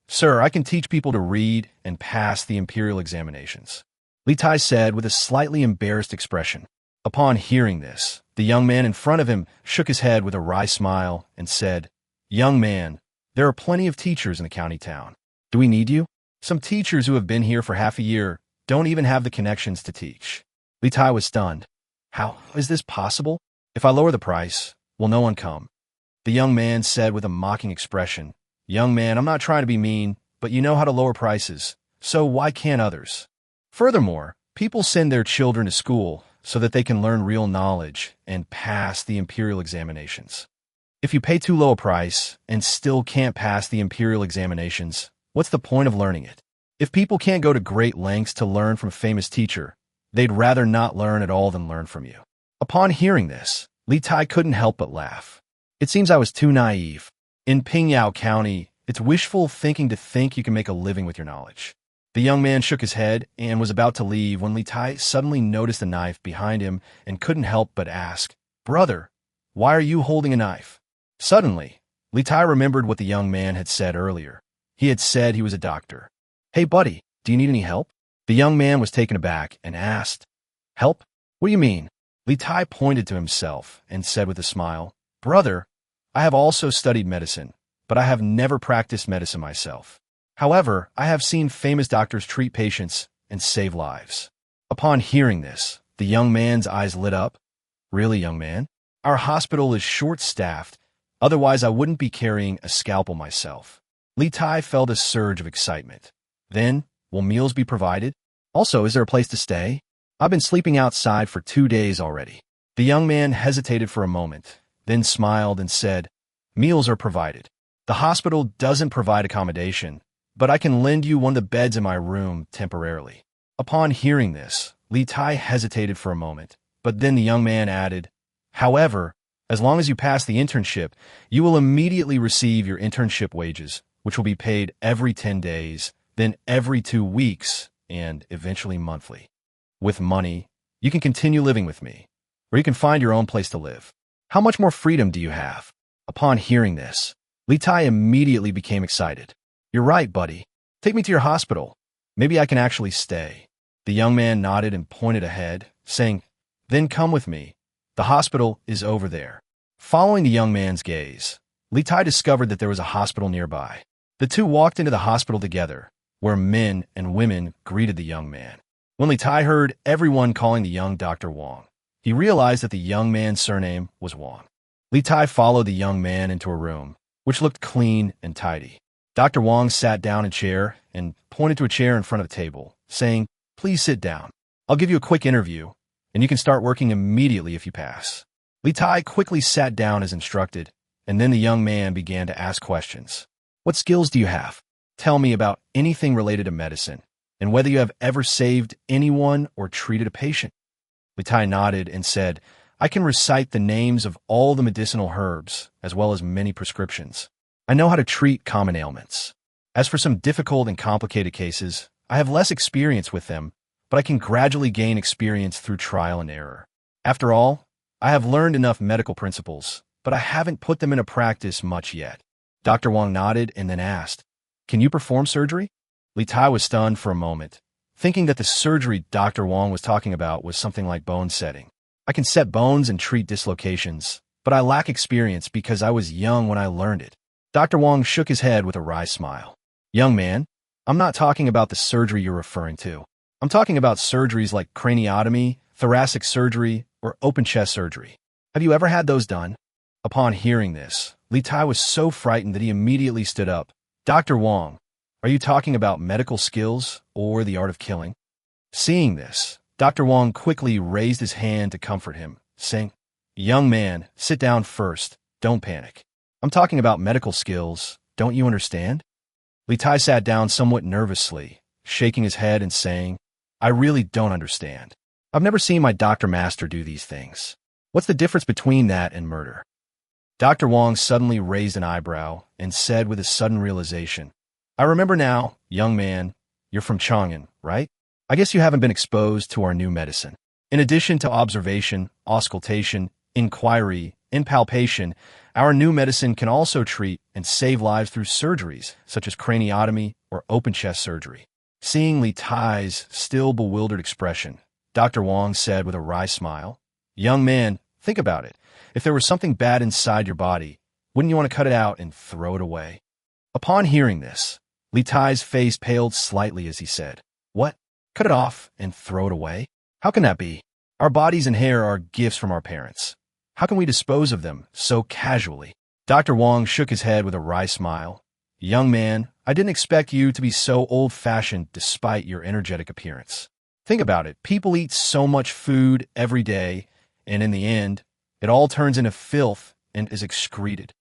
A: Sir, I can teach people to read and pass the imperial examinations," Li Tai said with a slightly embarrassed expression. Upon hearing this, the young man in front of him shook his head with a wry smile and said, "Young man, there are plenty of teachers in the county town. Do we need you? Some teachers who have been here for half a year don't even have the connections to teach." Li Tai was stunned. "How is this possible? If I lower the price, will no one come?" The young man said with a mocking expression, "Young man, I'm not trying to be mean, but you know how to lower prices, so why can't others? Furthermore, people send their children to school so that they can learn real knowledge and pass the imperial examinations. If you pay too low a price and still can't pass the imperial examinations, what's the point of learning it? If people can't go to great lengths to learn from a famous teacher, they'd rather not learn at all than learn from you." Upon hearing this, Li Tai couldn't help but laugh. "It seems I was too naive. In Pingyao County, it's wishful thinking to think you can make a living with your knowledge." The young man shook his head and was about to leave when Li Tai suddenly noticed a knife behind him and couldn't help but ask, "Brother, why are you holding a knife?" Suddenly, Li Tai remembered what the young man had said earlier. He had said he was a doctor. "Hey buddy, do you need any help?" The young man was taken aback and asked, "Help? What do you mean?" Li Tai pointed to himself and said with a smile, "Brother, I have also studied medicine, but I have never practiced medicine myself. However, I have seen famous doctors treat patients and save lives." Upon hearing this, the young man's eyes lit up. "Really, young man? Our hospital is short-staffed, otherwise I wouldn't be carrying a scalpel myself." Li Tai felt a surge of excitement. "Then, will meals be provided? Also, is there a place to stay? I've been sleeping outside for 2 days already." The young man hesitated for a moment, then smiled and said, "Meals are provided. The hospital doesn't provide accommodation, but I can lend you one of the beds in my room temporarily." Upon hearing this, Li Tai hesitated for a moment, but then the young man added, "However, as long as you pass the internship, you will immediately receive your internship wages, which will be paid every 10 days, then every 2 weeks, and eventually monthly. With money, you can continue living with me, or you can find your own place to live. How much more freedom do you have?" Upon hearing this, Li Tai immediately became excited. "You're right, buddy. Take me to your hospital. Maybe I can actually stay." The young man nodded and pointed ahead, saying, "Then come with me. The hospital is over there." Following the young man's gaze, Li Tai discovered that there was a hospital nearby. The two walked into the hospital together, where men and women greeted the young man. When Li Tai heard everyone calling the young Dr. Wang, he realized that the young man's surname was Wang. Li Tai followed the young man into a room, which looked clean and tidy. Dr. Wang sat down in a chair and pointed to a chair in front of the table, saying, "Please sit down. I'll give you a quick interview, and you can start working immediately if you pass." Li Tai quickly sat down as instructed, and then the young man began to ask questions. "What skills do you have? Tell me about anything related to medicine, and whether you have ever saved anyone or treated a patient." Li Tai nodded and said, "I can recite the names of all the medicinal herbs, as well as many prescriptions. I know how to treat common ailments. As for some difficult and complicated cases, I have less experience with them, but I can gradually gain experience through trial and error. After all, I have learned enough medical principles, but I haven't put them into practice much yet." Dr. Wang nodded and then asked, "Can you perform surgery?" Li Tai was stunned for a moment, thinking that the surgery Dr. Wang was talking about was something like bone setting. "I can set bones and treat dislocations, but I lack experience because I was young when I learned it." Dr. Wang shook his head with a wry smile. "Young man, I'm not talking about the surgery you're referring to. I'm talking about surgeries like craniotomy, thoracic surgery, or open chest surgery. Have you ever had those done?" Upon hearing this, Li Tai was so frightened that he immediately stood up. "Dr. Wang, are you talking about medical skills or the art of killing?" Seeing this, Dr. Wang quickly raised his hand to comfort him, saying, "Young man, sit down first. Don't panic. I'm talking about medical skills. Don't you understand?" Li Tai sat down somewhat nervously, shaking his head and saying, "I really don't understand. I've never seen my doctor master do these things. What's the difference between that and murder?" Dr. Wang suddenly raised an eyebrow and said with a sudden realization, "I remember now, young man, you're from Chang'an, right? I guess you haven't been exposed to our new medicine. In addition to observation, auscultation, inquiry, impalpation, our new medicine can also treat and save lives through surgeries, such as craniotomy or open chest surgery." Seeing Li Tai's still bewildered expression, Dr. Wang said with a wry smile, "Young man, think about it. If there was something bad inside your body, wouldn't you want to cut it out and throw it away?" Upon hearing this, Li Tai's face paled slightly as he said, "What? Cut it off and throw it away? How can that be? Our bodies and hair are gifts from our parents. How can we dispose of them so casually?" Dr. Wang shook his head with a wry smile. "Young man, I didn't expect you to be so old-fashioned despite your energetic appearance. Think about it. People eat so much food every day, and in the end, it all turns into filth and is excreted.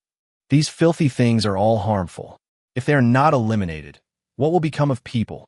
A: These filthy things are all harmful. If they are not eliminated, what will become of people?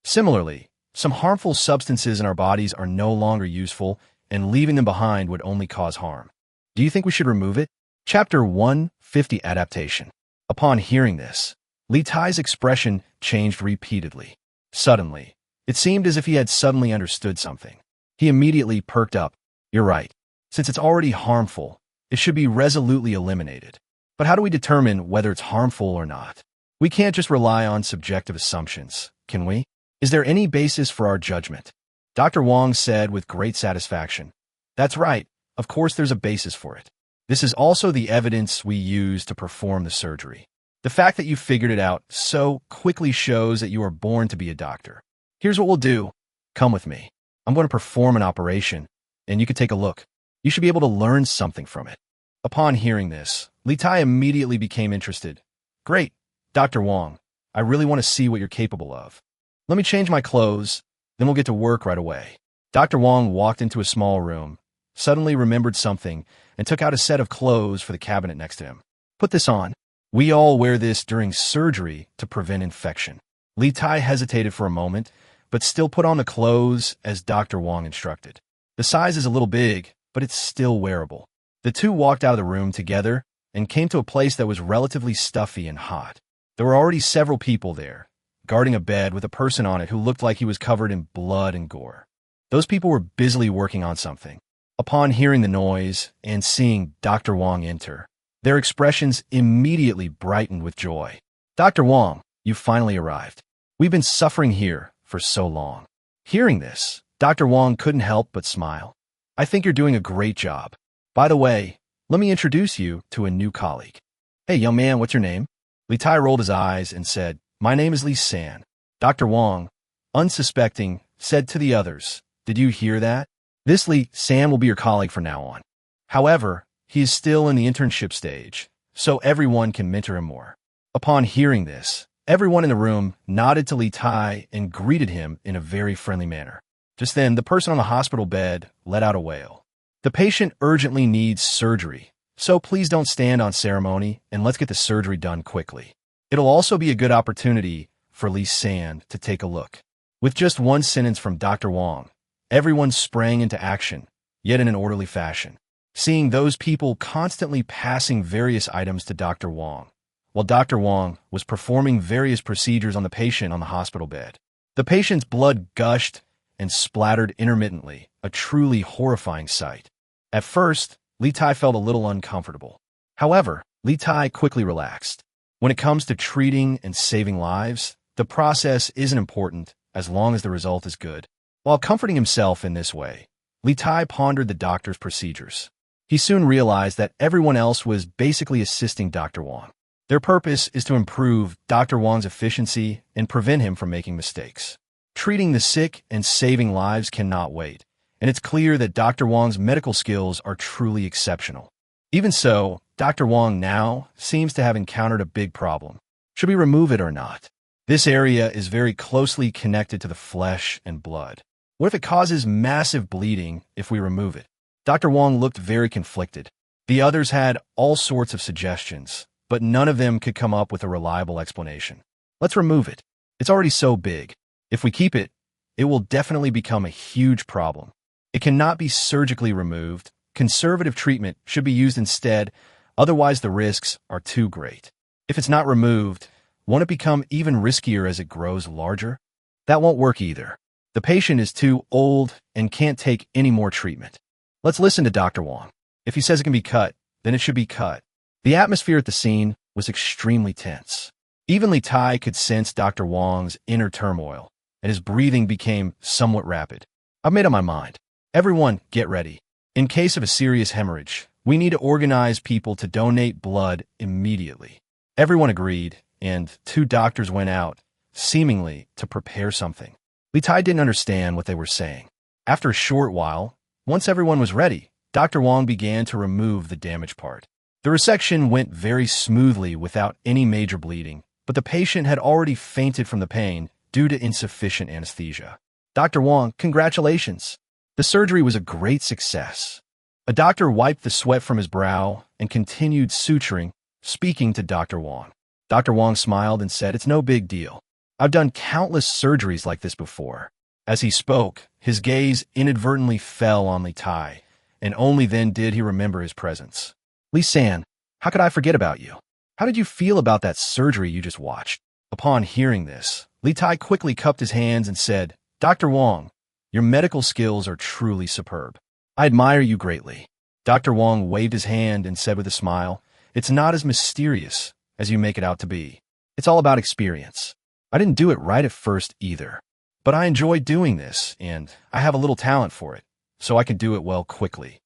A: Similarly, some harmful substances in our bodies are no longer useful, and leaving them behind would only cause harm. Do you think we should remove it?" Chapter 150 Adaptation. Upon hearing this, Li Tai's expression changed repeatedly. Suddenly, it seemed as if he had suddenly understood something. He immediately perked up. "You're right. Since it's already harmful, it should be resolutely eliminated. But how do we determine whether it's harmful or not? We can't just rely on subjective assumptions, can we? Is there any basis for our judgment?" Dr. Wang said with great satisfaction, "That's right. Of course there's a basis for it. This is also the evidence we use to perform the surgery. The fact that you figured it out so quickly shows that you are born to be a doctor. Here's what we'll do. Come with me. I'm going to perform an operation, and you can take a look. You should be able to learn something from it." Upon hearing this, Li Tai immediately became interested. "Great, Dr. Wang. I really want to see what you're capable of. Let me change my clothes, then we'll get to work right away." Dr. Wang walked into a small room, suddenly remembered something, and took out a set of clothes for the cabinet next to him. "Put this on. We all wear this during surgery to prevent infection." Li Tai hesitated for a moment, but still put on the clothes as Dr. Wang instructed. The size is a little big, but it's still wearable. The two walked out of the room together and came to a place that was relatively stuffy and hot. There were already several people there, guarding a bed with a person on it who looked like he was covered in blood and gore. Those people were busily working on something. Upon hearing the noise and seeing Dr. Wang enter, their expressions immediately brightened with joy. "Dr. Wang, you finally arrived. We've been suffering here for so long." Hearing this, Dr. Wang couldn't help but smile. "I think you're doing a great job. By the way, let me introduce you to a new colleague." Hey, young man, what's your name? Li Tai rolled his eyes and said, My name is Li San. Dr. Wang, unsuspecting, said to the others, Did you hear that? This Li San will be your colleague from now on. However, he is still in the internship stage, so everyone can mentor him more. Upon hearing this, everyone in the room nodded to Li Tai and greeted him in a very friendly manner. Just then, the person on the hospital bed let out a wail. The patient urgently needs surgery, so please don't stand on ceremony and let's get the surgery done quickly. It'll also be a good opportunity for Li San to take a look. With just one sentence from Dr. Wang, everyone sprang into action, yet in an orderly fashion. Seeing those people constantly passing various items to Dr. Wang, while Dr. Wang was performing various procedures on the patient on the hospital bed. The patient's blood gushed and splattered intermittently, a truly horrifying sight. At first, Li Tai felt a little uncomfortable. However, Li Tai quickly relaxed. When it comes to treating and saving lives, the process isn't important as long as the result is good. While comforting himself in this way, Li Tai pondered the doctor's procedures. He soon realized that everyone else was basically assisting Dr. Wang. Their purpose is to improve Dr. Wang's efficiency and prevent him from making mistakes. Treating the sick and saving lives cannot wait, and it's clear that Dr. Wang's medical skills are truly exceptional. Even so, Dr. Wang now seems to have encountered a big problem. Should we remove it or not? This area is very closely connected to the flesh and blood. What if it causes massive bleeding if we remove it? Dr. Wang looked very conflicted. The others had all sorts of suggestions, but none of them could come up with a reliable explanation. Let's remove it. It's already so big. If we keep it, it will definitely become a huge problem. It cannot be surgically removed. Conservative treatment should be used instead, otherwise the risks are too great. If it's not removed, won't it become even riskier as it grows larger? That won't work either. The patient is too old and can't take any more treatment. Let's listen to Dr. Wang. If he says it can be cut, then it should be cut. The atmosphere at the scene was extremely tense. Even Li Tai could sense Dr. Wang's inner turmoil, and his breathing became somewhat rapid. I've made up my mind. Everyone, get ready. In case of a serious hemorrhage, we need to organize people to donate blood immediately. Everyone agreed, and 2 doctors went out, seemingly to prepare something. Li Tai didn't understand what they were saying. After a short while, once everyone was ready, Dr. Wang began to remove the damaged part. The resection went very smoothly without any major bleeding, but the patient had already fainted from the pain due to insufficient anesthesia. Dr. Wang, congratulations. The surgery was a great success. A doctor wiped the sweat from his brow and continued suturing, speaking to Dr. Wang. Dr. Wang smiled and said, It's no big deal. I've done countless surgeries like this before. As he spoke, his gaze inadvertently fell on Li Tai, and only then did he remember his presence. Li San, how could I forget about you? How did you feel about that surgery you just watched? Upon hearing this, Li Tai quickly cupped his hands and said, Dr. Wang, your medical skills are truly superb. I admire you greatly. Dr. Wang waved his hand and said with a smile, It's not as mysterious as you make it out to be. It's all about experience. I didn't do it right at first either, but I enjoy doing this, and I have a little talent for it, so I can do it well quickly.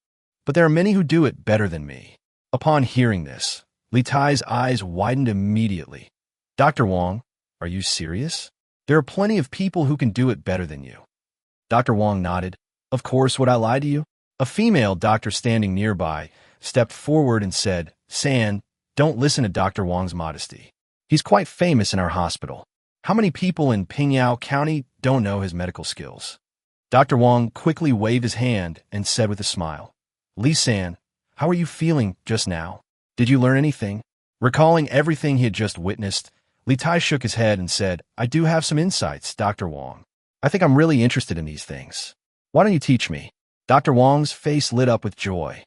A: But there are many who do it better than me. Upon hearing this, Li Tai's eyes widened immediately. Dr. Wang, are you serious? There are plenty of people who can do it better than you. Dr. Wang nodded. Of course, would I lie to you? A female doctor standing nearby stepped forward and said, San, don't listen to Dr. Wang's modesty. He's quite famous in our hospital. How many people in Pingyao County don't know his medical skills? Dr. Wang quickly waved his hand and said with a smile, Li San, how are you feeling just now? Did you learn anything? Recalling everything he had just witnessed, Li Tai shook his head and said, I do have some insights, Dr. Wang. I think I'm really interested in these things. Why don't you teach me? Dr. Wang's face lit up with joy.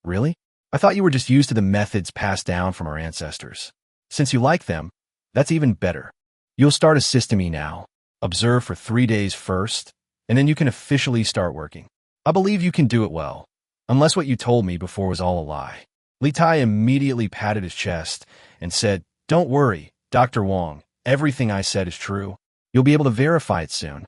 A: Really? I thought you were just used to the methods passed down from our ancestors. Since you like them, that's even better. You'll start assisting me now. Observe for 3 days first, and then you can officially start working. I believe you can do it well, unless what you told me before was all a lie. Li Tai immediately patted his chest and said, Don't worry, Dr. Wang. Everything I said is true. You'll be able to verify it soon.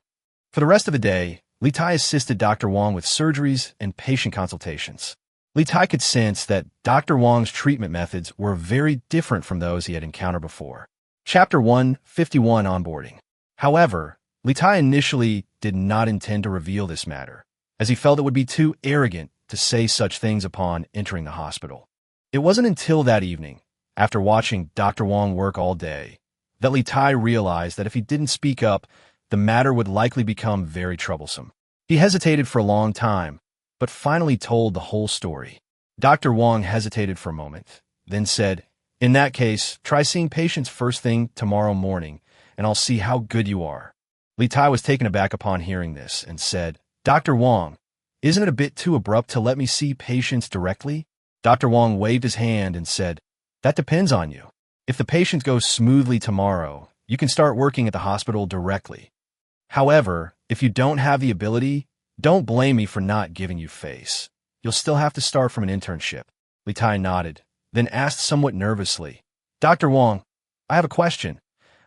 A: For the rest of the day, Li Tai assisted Dr. Wang with surgeries and patient consultations. Li Tai could sense that Dr. Wang's treatment methods were very different from those he had encountered before. Chapter 151 Onboarding. However, Li Tai initially did not intend to reveal this matter, as he felt it would be too arrogant to say such things upon entering the hospital. It wasn't until that evening, after watching Dr. Wang work all day, that Li Tai realized that if he didn't speak up, the matter would likely become very troublesome. He hesitated for a long time, but finally told the whole story. Dr. Wang hesitated for a moment, then said, "In that case, try seeing patients first thing tomorrow morning, and I'll see how good you are." Li Tai was taken aback upon hearing this and said, "Dr. Wang, isn't it a bit too abrupt to let me see patients directly?" Dr. Wang waved his hand and said, "That depends on you. If the patient goes smoothly tomorrow, you can start working at the hospital directly. However, if you don't have the ability, don't blame me for not giving you face. You'll still have to start from an internship." Li Tai nodded, then asked somewhat nervously, "Dr. Wang, I have a question.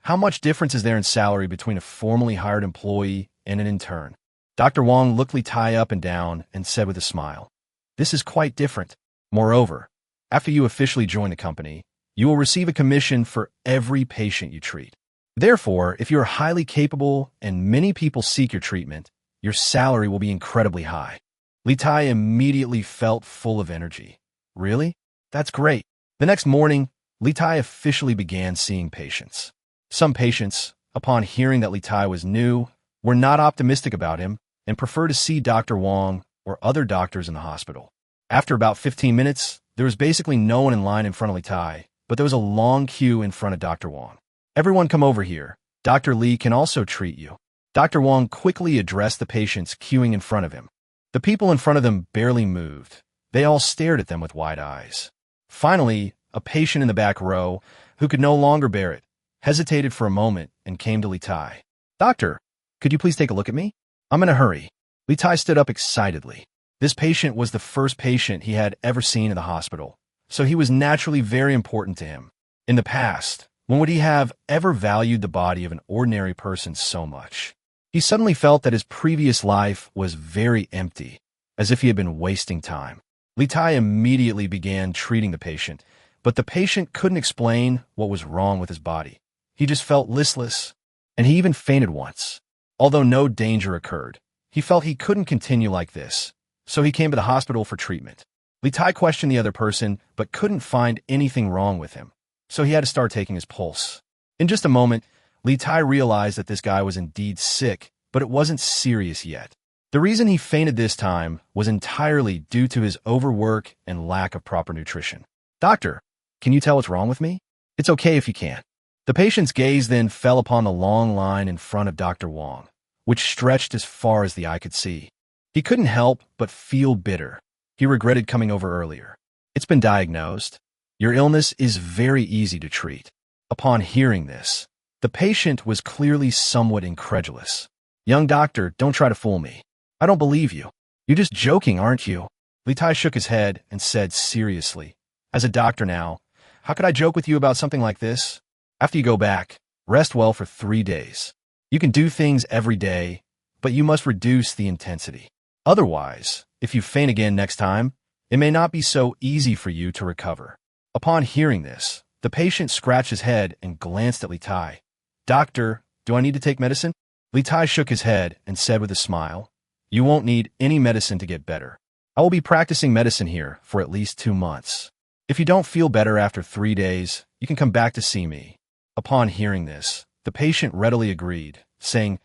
A: How much difference is there in salary between a formally hired employee and an intern?" Dr. Wang looked Li Tai up and down and said with a smile, "This is quite different. Moreover, after you officially join the company, you will receive a commission for every patient you treat. Therefore, if you are highly capable and many people seek your treatment, your salary will be incredibly high." Li Tai immediately felt full of energy. "Really? That's great." The next morning, Li Tai officially began seeing patients. Some patients, upon hearing that Li Tai was new, were not optimistic about him and preferred to see Dr. Wang or other doctors in the hospital. After about 15 minutes, there was basically no one in line in front of Li Tai, but there was a long queue in front of Dr. Wang. "Everyone come over here. Dr. Li can also treat you." Dr. Wang quickly addressed the patients queuing in front of him. The people in front of them barely moved. They all stared at them with wide eyes. Finally, a patient in the back row, who could no longer bear it, hesitated for a moment and came to Li Tai. "Doctor, could you please take a look at me? I'm in a hurry." Li Tai stood up excitedly. This patient was the first patient he had ever seen in the hospital, so he was naturally very important to him. In the past, when would he have ever valued the body of an ordinary person so much? He suddenly felt that his previous life was very empty, as if he had been wasting time. Li Tai immediately began treating the patient, but the patient couldn't explain what was wrong with his body. He just felt listless, and he even fainted once. Although no danger occurred, he felt he couldn't continue like this, so he came to the hospital for treatment. Li Tai questioned the other person, but couldn't find anything wrong with him, so he had to start taking his pulse. In just a moment, Li Tai realized that this guy was indeed sick, but it wasn't serious yet. The reason he fainted this time was entirely due to his overwork and lack of proper nutrition. "Doctor, can you tell what's wrong with me?" "It's okay if you can't." The patient's gaze then fell upon the long line in front of Dr. Wang, which stretched as far as the eye could see. He couldn't help but feel bitter. He regretted coming over earlier. "It's been diagnosed. Your illness is very easy to treat." Upon hearing this, the patient was clearly somewhat incredulous. "Young doctor, don't try to fool me. I don't believe you. You're just joking, aren't you?" Li Tai shook his head and said seriously, "As a doctor now, how could I joke with you about something like this? After you go back, rest well for 3 days. You can do things every day, but you must reduce the intensity. Otherwise, if you faint again next time, it may not be so easy for you to recover." Upon hearing this, the patient scratched his head and glanced at Li Tai. "Doctor, do I need to take medicine?" Li Tai shook his head and said with a smile, "You won't need any medicine to get better. I will be practicing medicine here for at least 2 months. If you don't feel better after 3 days, you can come back to see me." Upon hearing this, the patient readily agreed, saying,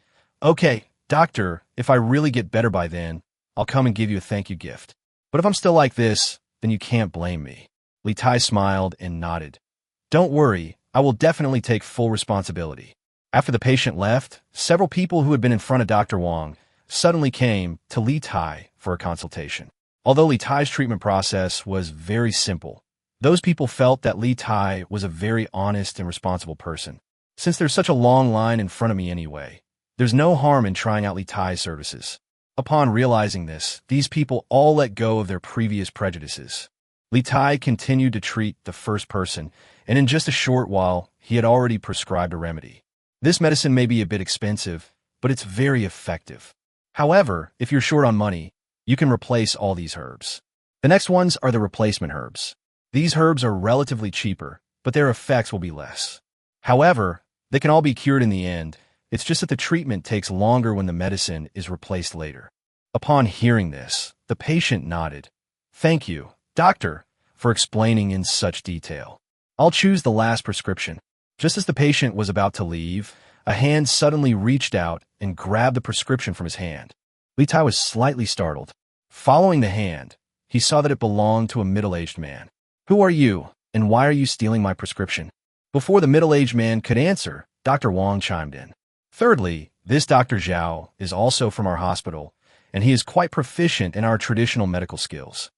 A: "Okay, doctor, if I really get better by then, I'll come and give you a thank you gift. But if I'm still like this, then you can't blame me." Li Tai smiled and nodded. "Don't worry, I will definitely take full responsibility." After the patient left, several people who had been in front of Dr. Wang suddenly came to Li Tai for a consultation. Although Li Tai's treatment process was very simple, those people felt that Li Tai was a very honest and responsible person. "Since there's such a long line in front of me anyway, there's no harm in trying out Li Tai's services." Upon realizing this, these people all let go of their previous prejudices. Li Tai continued to treat the first person, and in just a short while, he had already prescribed a remedy. This medicine may be a bit expensive, but it's very effective. However, if you're short on money, you can replace all these herbs. The next ones are the replacement herbs. These herbs are relatively cheaper, but their effects will be less. However, they can all be cured in the end. It's just that the treatment takes longer when the medicine is replaced later. Upon hearing this, the patient nodded. Thank you, doctor, for explaining in such detail. I'll choose the last prescription. Just as the patient was about to leave, a hand suddenly reached out and grabbed the prescription from his hand. Li Tai was slightly startled. Following the hand, he saw that it belonged to a middle-aged man. Who are you, and why are you stealing my prescription? Before the middle-aged man could answer, Dr. Wang chimed in. Thirdly, this Dr. Zhao is also from our hospital, and he is quite proficient in our traditional medical skills.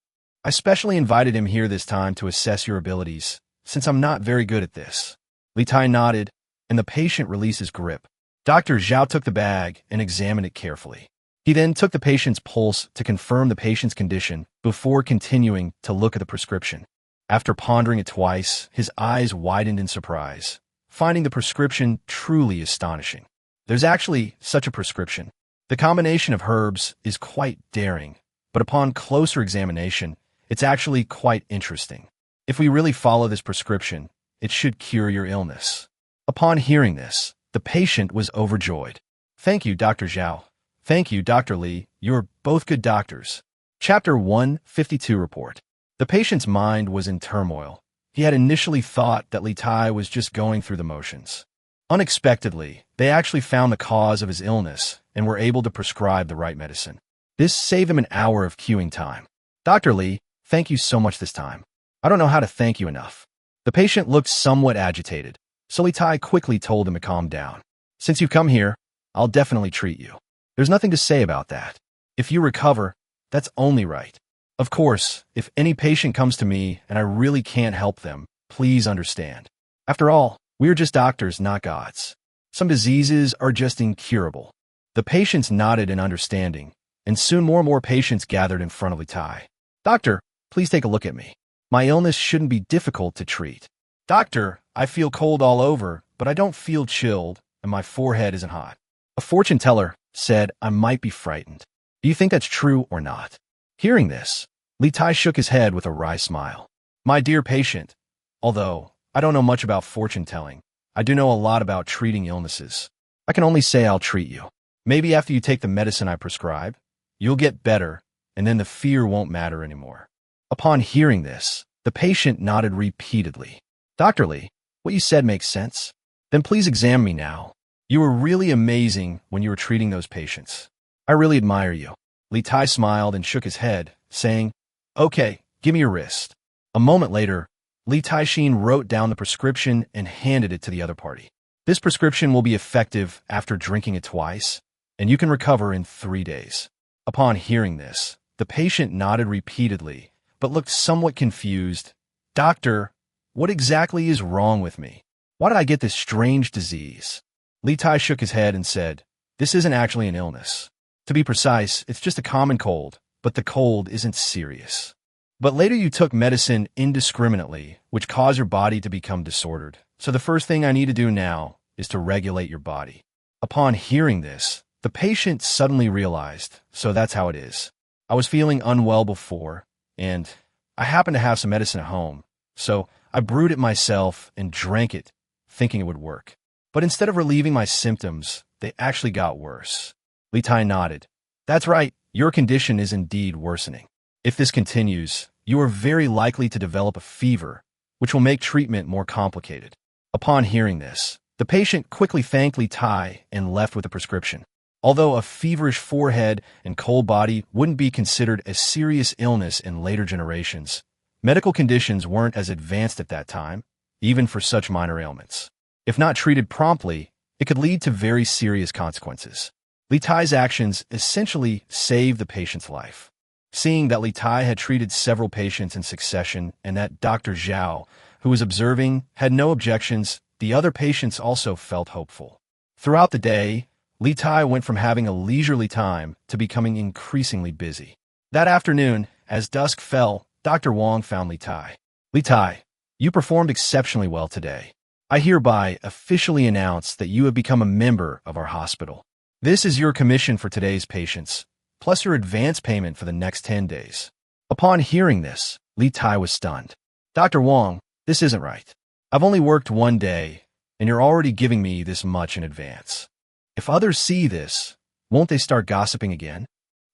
A: I specially invited him here this time to assess your abilities, since I'm not very good at this. Li Tai nodded, and the patient released his grip. Dr. Zhao took the bag and examined it carefully. He then took the patient's pulse to confirm the patient's condition before continuing to look at the prescription. After pondering it twice, his eyes widened in surprise, finding the prescription truly astonishing. There's actually such a prescription. The combination of herbs is quite daring, but upon closer examination, it's actually quite interesting. If we really follow this prescription, it should cure your illness. Upon hearing this, the patient was overjoyed. Thank you, Dr. Zhao. Thank you, Dr. Li. You're both good doctors. Chapter 152 Report. The patient's mind was in turmoil. He had initially thought that Li Tai was just going through the motions. Unexpectedly, they actually found the cause of his illness and were able to prescribe the right medicine. This saved him an hour of queuing time. Dr. Li, thank you so much this time. I don't know how to thank you enough. The patient looked somewhat agitated, so Li Tai quickly told him to calm down. Since you've come here, I'll definitely treat you. There's nothing to say about that. If you recover, that's only right. Of course, if any patient comes to me and I really can't help them, please understand. After all, we're just doctors, not gods. Some diseases are just incurable. The patients nodded in understanding, and soon more and more patients gathered in front of Li Tai. Doctor, please take a look at me. My illness shouldn't be difficult to treat. Doctor, I feel cold all over, but I don't feel chilled, and my forehead isn't hot. A fortune teller said I might be frightened. Do you think that's true or not? Hearing this, Li Tai shook his head with a wry smile. My dear patient, although I don't know much about fortune telling, I do know a lot about treating illnesses. I can only say I'll treat you. Maybe after you take the medicine I prescribe, you'll get better, and then the fear won't matter anymore. Upon hearing this, the patient nodded repeatedly. Dr. Li, what you said makes sense. Then please examine me now. You were really amazing when you were treating those patients. I really admire you. Li Tai smiled and shook his head, saying, Okay, give me your wrist. A moment later, Li Taixin wrote down the prescription and handed it to the other party. This prescription will be effective after drinking it twice, and you can recover in 3 days. Upon hearing this, the patient nodded repeatedly, but looked somewhat confused. Doctor, what exactly is wrong with me? Why did I get this strange disease? Li Tai shook his head and said, This isn't actually an illness. To be precise, it's just a common cold, but the cold isn't serious. But later you took medicine indiscriminately, which caused your body to become disordered. So the first thing I need to do now is to regulate your body. Upon hearing this, the patient suddenly realized, so that's how it is. I was feeling unwell before, and I happened to have some medicine at home, so I brewed it myself and drank it, thinking it would work. But instead of relieving my symptoms, they actually got worse. Li Tai nodded. That's right, your condition is indeed worsening. If this continues, you are very likely to develop a fever, which will make treatment more complicated. Upon hearing this, the patient quickly thanked Li Tai and left with a prescription. Although a feverish forehead and cold body wouldn't be considered a serious illness in later generations, medical conditions weren't as advanced at that time, even for such minor ailments. If not treated promptly, it could lead to very serious consequences. Li Tai's actions essentially saved the patient's life. Seeing that Li Tai had treated several patients in succession and that Dr. Zhao, who was observing, had no objections, the other patients also felt hopeful. Throughout the day, Li Tai went from having a leisurely time to becoming increasingly busy. That afternoon, as dusk fell, Dr. Wang found Li Tai. Li Tai, you performed exceptionally well today. I hereby officially announce that you have become a member of our hospital. This is your commission for today's patients, plus your advance payment for the next 10 days. Upon hearing this, Li Tai was stunned. Dr. Wang, this isn't right. I've only worked 1 day, and you're already giving me this much in advance. If others see this, won't they start gossiping again?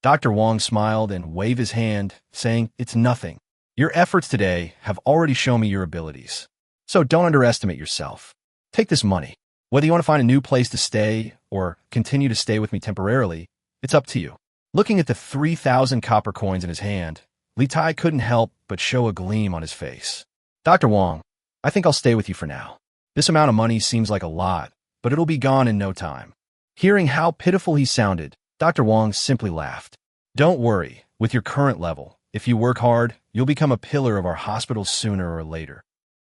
A: Dr. Wang smiled and waved his hand, saying, It's nothing. Your efforts today have already shown me your abilities. So don't underestimate yourself. Take this money. Whether you want to find a new place to stay or continue to stay with me temporarily, it's up to you. Looking at the 3,000 copper coins in his hand, Li Tai couldn't help but show a gleam on his face. Dr. Wang, I think I'll stay with you for now. This amount of money seems like a lot, but it'll be gone in no time. Hearing how pitiful he sounded, Dr. Wang simply laughed. Don't worry, with your current level, if you work hard, you'll become a pillar of our hospital sooner or later.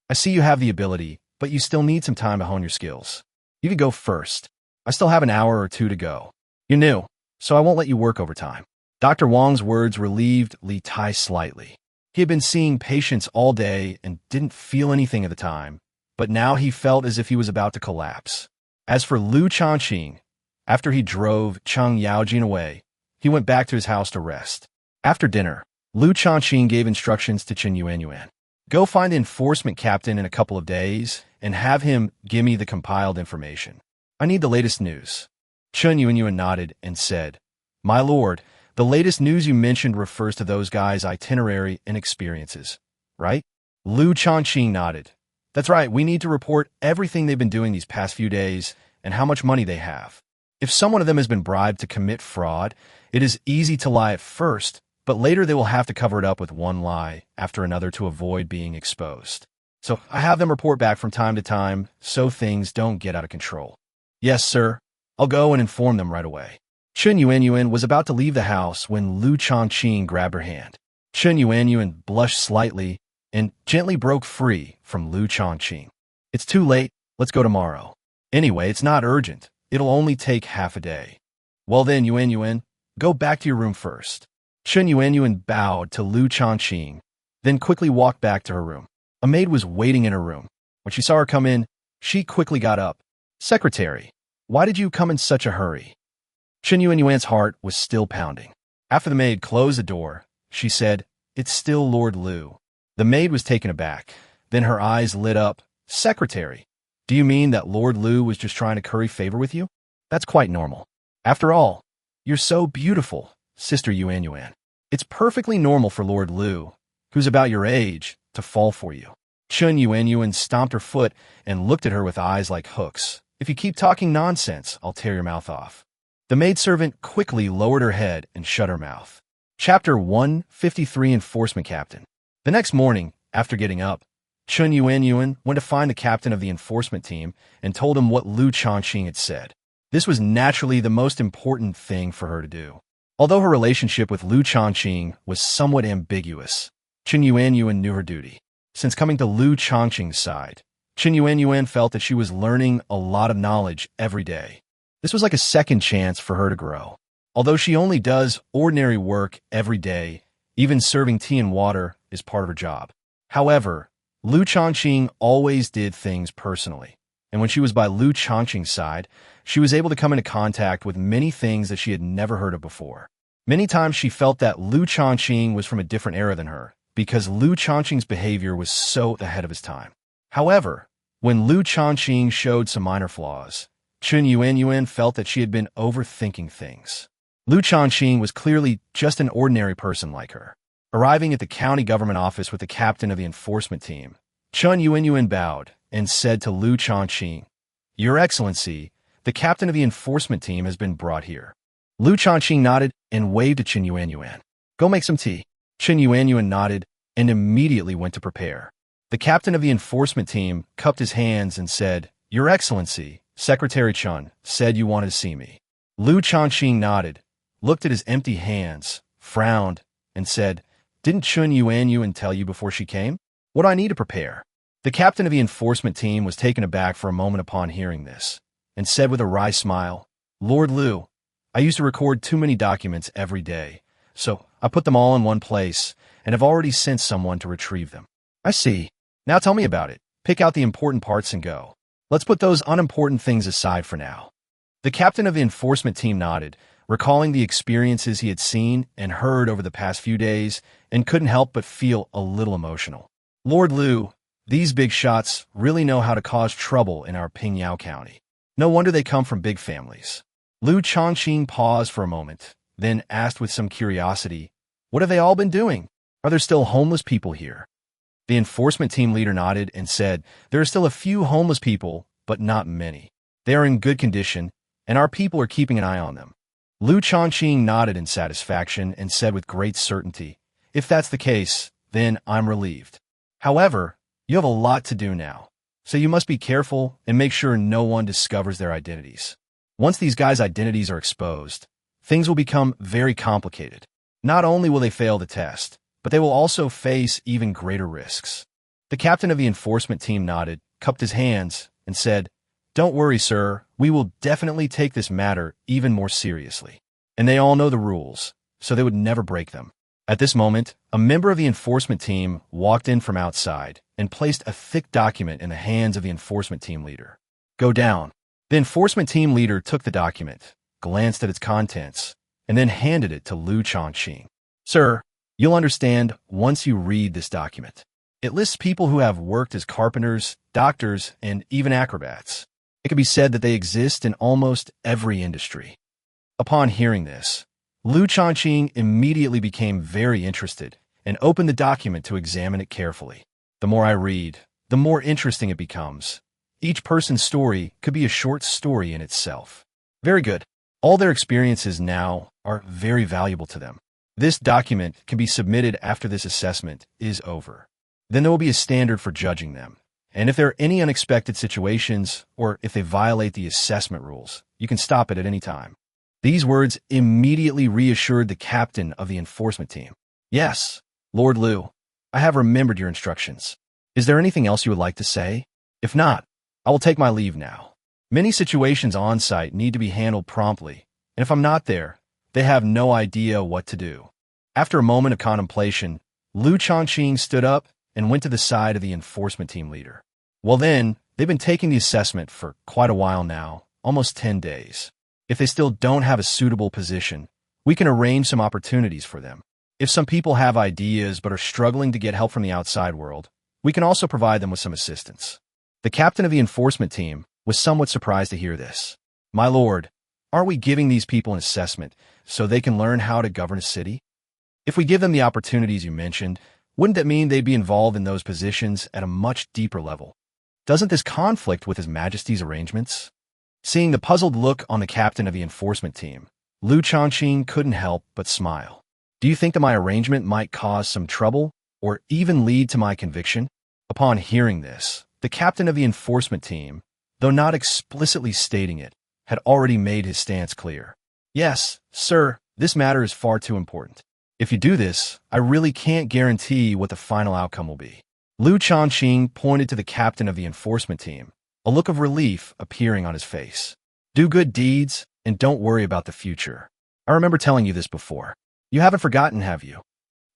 A: I see you have the ability, but you still need some time to hone your skills. You could go first. I still have an hour or two to go. You're new, so I won't let you work overtime. Dr. Wang's words relieved Li Tai slightly. He had been seeing patients all day and didn't feel anything at the time, but now he felt as if he was about to collapse. As for Liu Shaoqing, after he drove Cheng Yaojin away, he went back to his house to rest. After dinner, Liu Shaoqing gave instructions to Chen Yuanyuan. Go find the enforcement captain in a couple of days and have him give me the compiled information. I need the latest news. Chen Yuanyuan nodded and said, My lord, the latest news you mentioned refers to those guys' itinerary and experiences, right? Liu Shaoqing nodded. That's right, we need to report everything they've been doing these past few days and how much money they have. If someone of them has been bribed to commit fraud, it is easy to lie at first, but later they will have to cover it up with one lie after another to avoid being exposed. So I have them report back from time to time so things don't get out of control. Yes, sir. I'll go and inform them right away. Chen Yuanyuan was about to leave the house when Liu Shaoqing grabbed her hand. Chen Yuanyuan blushed slightly and gently broke free from Liu Shaoqing. It's too late. Let's go tomorrow. Anyway, it's not urgent. It'll only take half a day. Well then, Yuanyuan, go back to your room first. Chen Yuanyuan bowed to Liu Shaoqing, then quickly walked back to her room. A maid was waiting in her room. When she saw her come in, she quickly got up. Secretary, why did you come in such a hurry? Chen Yuanyuan's heart was still pounding. After the maid closed the door, she said, It's still Lord Liu. The maid was taken aback. Then her eyes lit up. Secretary, do you mean that Lord Liu was just trying to curry favor with you? That's quite normal. After all, you're so beautiful, Sister Yuanyuan. It's perfectly normal for Lord Liu, who's about your age, to fall for you. Chen Yuanyuan stomped her foot and looked at her with eyes like hooks. If you keep talking nonsense, I'll tear your mouth off. The maidservant quickly lowered her head and shut her mouth. Chapter 153 Enforcement Captain. The next morning, after getting up, Chen Yuanyuan went to find the captain of the enforcement team and told him what Liu Shaoqing had said. This was naturally the most important thing for her to do. Although her relationship with Liu Shaoqing was somewhat ambiguous, Chen Yuanyuan knew her duty. Since coming to Liu Shaoqing's side, Chen Yuanyuan felt that she was learning a lot of knowledge every day. This was like a second chance for her to grow. Although she only does ordinary work every day, even serving tea and water is part of her job. However, Liu Shaoqing always did things personally, and when she was by Liu Shaoqing's side, she was able to come into contact with many things that she had never heard of before. Many times she felt that Liu Shaoqing was from a different era than her, because Liu Shaoqing's behavior was so ahead of his time. However, when Liu Shaoqing showed some minor flaws, Chen Yuanyuan felt that she had been overthinking things. Liu Shaoqing was clearly just an ordinary person like her. Arriving at the county government office with the captain of the enforcement team, Chen Yuanyuan bowed and said to Liu Shaoqing, Your Excellency, the captain of the enforcement team has been brought here. Liu Shaoqing nodded and waved to Chen Yuanyuan. Go make some tea. Chen Yuanyuan nodded and immediately went to prepare. The captain of the enforcement team cupped his hands and said, Your Excellency, Secretary Chen said you wanted to see me. Liu Shaoqing nodded, looked at his empty hands, frowned, and said, Didn't Chen Yuanyuan tell you before she came? What do I need to prepare? The captain of the enforcement team was taken aback for a moment upon hearing this, and said with a wry smile, Lord Liu, I used to record too many documents every day, so I put them all in one place and have already sent someone to retrieve them. I see. Now tell me about it. Pick out the important parts and go. Let's put those unimportant things aside for now. The captain of the enforcement team nodded, recalling the experiences he had seen and heard over the past few days, and couldn't help but feel a little emotional. Lord Liu, these big shots really know how to cause trouble in our Pingyao County. No wonder they come from big families. Liu Shaoqing paused for a moment, then asked with some curiosity, "What have they all been doing? Are there still homeless people here?" The enforcement team leader nodded and said, "There are still a few homeless people, but not many. They are in good condition, and our people are keeping an eye on them." Liu Shaoqing nodded in satisfaction and said with great certainty, "If that's the case, then I'm relieved. However, you have a lot to do now, so you must be careful and make sure no one discovers their identities. Once these guys' identities are exposed, things will become very complicated. Not only will they fail the test, but they will also face even greater risks." The captain of the enforcement team nodded, cupped his hands, and said, "Don't worry, sir. We will definitely take this matter even more seriously." And they all know the rules, so they would never break them. At this moment, a member of the enforcement team walked in from outside and placed a thick document in the hands of the enforcement team leader. "Go down." The enforcement team leader took the document, glanced at its contents, and then handed it to Liu Shaoqing. "Sir, you'll understand once you read this document. It lists people who have worked as carpenters, doctors, and even acrobats. It can be said that they exist in almost every industry." Upon hearing this, Liu Shaoqing immediately became very interested and opened the document to examine it carefully. "The more I read, the more interesting it becomes. Each person's story could be a short story in itself. Very good. All their experiences now are very valuable to them. This document can be submitted after this assessment is over. Then there will be a standard for judging them. And if there are any unexpected situations, or if they violate the assessment rules, you can stop it at any time." These words immediately reassured the captain of the enforcement team. "Yes, Lord Liu, I have remembered your instructions. Is there anything else you would like to say? If not, I will take my leave now. Many situations on site need to be handled promptly, and if I'm not there, they have no idea what to do." After a moment of contemplation, Liu Shaoqing stood up and went to the side of the enforcement team leader. "Well then, they've been taking the assessment for quite a while now, almost 10 days. If they still don't have a suitable position, we can arrange some opportunities for them. If some people have ideas but are struggling to get help from the outside world, we can also provide them with some assistance." The captain of the enforcement team was somewhat surprised to hear this. "My lord, aren't we giving these people an assessment so they can learn how to govern a city? If we give them the opportunities you mentioned, wouldn't that mean they'd be involved in those positions at a much deeper level? Doesn't this conflict with His Majesty's arrangements?" Seeing the puzzled look on the captain of the enforcement team, Liu Shaoqing couldn't help but smile. "Do you think that my arrangement might cause some trouble, or even lead to my conviction?" Upon hearing this, the captain of the enforcement team, though not explicitly stating it, had already made his stance clear. "Yes, sir, this matter is far too important. If you do this, I really can't guarantee what the final outcome will be." Liu Shaoqing pointed to the captain of the enforcement team, a look of relief appearing on his face. "Do good deeds, and don't worry about the future. I remember telling you this before. You haven't forgotten, have you?"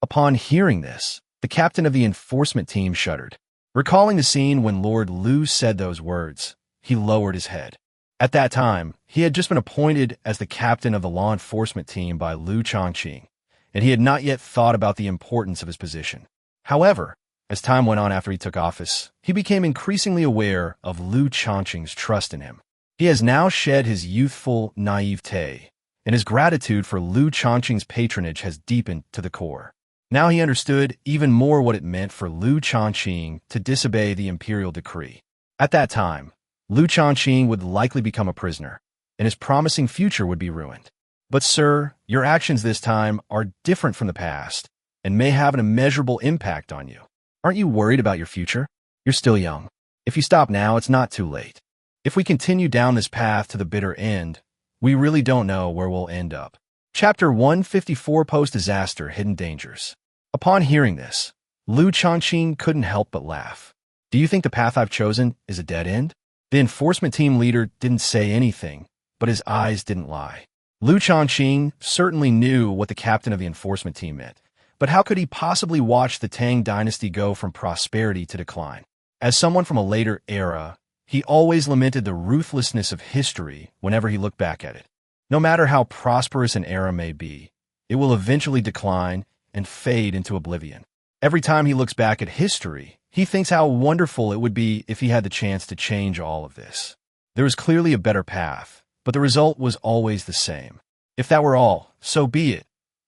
A: Upon hearing this, the captain of the enforcement team shuddered. Recalling the scene when Lord Liu said those words, he lowered his head. At that time, he had just been appointed as the captain of the law enforcement team by Liu Shaoqing, and he had not yet thought about the importance of his position. However, as time went on after he took office, he became increasingly aware of Liu Shaoqing's trust in him. He has now shed his youthful naivete, and his gratitude for Liu Shaoqing's patronage has deepened to the core. Now he understood even more what it meant for Liu Shaoqing to disobey the imperial decree. At that time, Liu Shaoqing would likely become a prisoner, and his promising future would be ruined. "But sir, your actions this time are different from the past, and may have an immeasurable impact on you. Aren't you worried about your future? You're still young. If you stop now, it's not too late. If we continue down this path to the bitter end, we really don't know where we'll end up." Chapter 154, Post-Disaster Hidden Dangers. Upon hearing this, Liu Shaoqing couldn't help but laugh. "Do you think the path I've chosen is a dead end?" The enforcement team leader didn't say anything, but his eyes didn't lie. Liu Shaoqing certainly knew what the captain of the enforcement team meant, but how could he possibly watch the Tang Dynasty go from prosperity to decline? As someone from a later era, he always lamented the ruthlessness of history whenever he looked back at it. No matter how prosperous an era may be, it will eventually decline and fade into oblivion. Every time he looks back at history, he thinks how wonderful it would be if he had the chance to change all of this. There was clearly a better path, but the result was always the same. If that were all, so be it.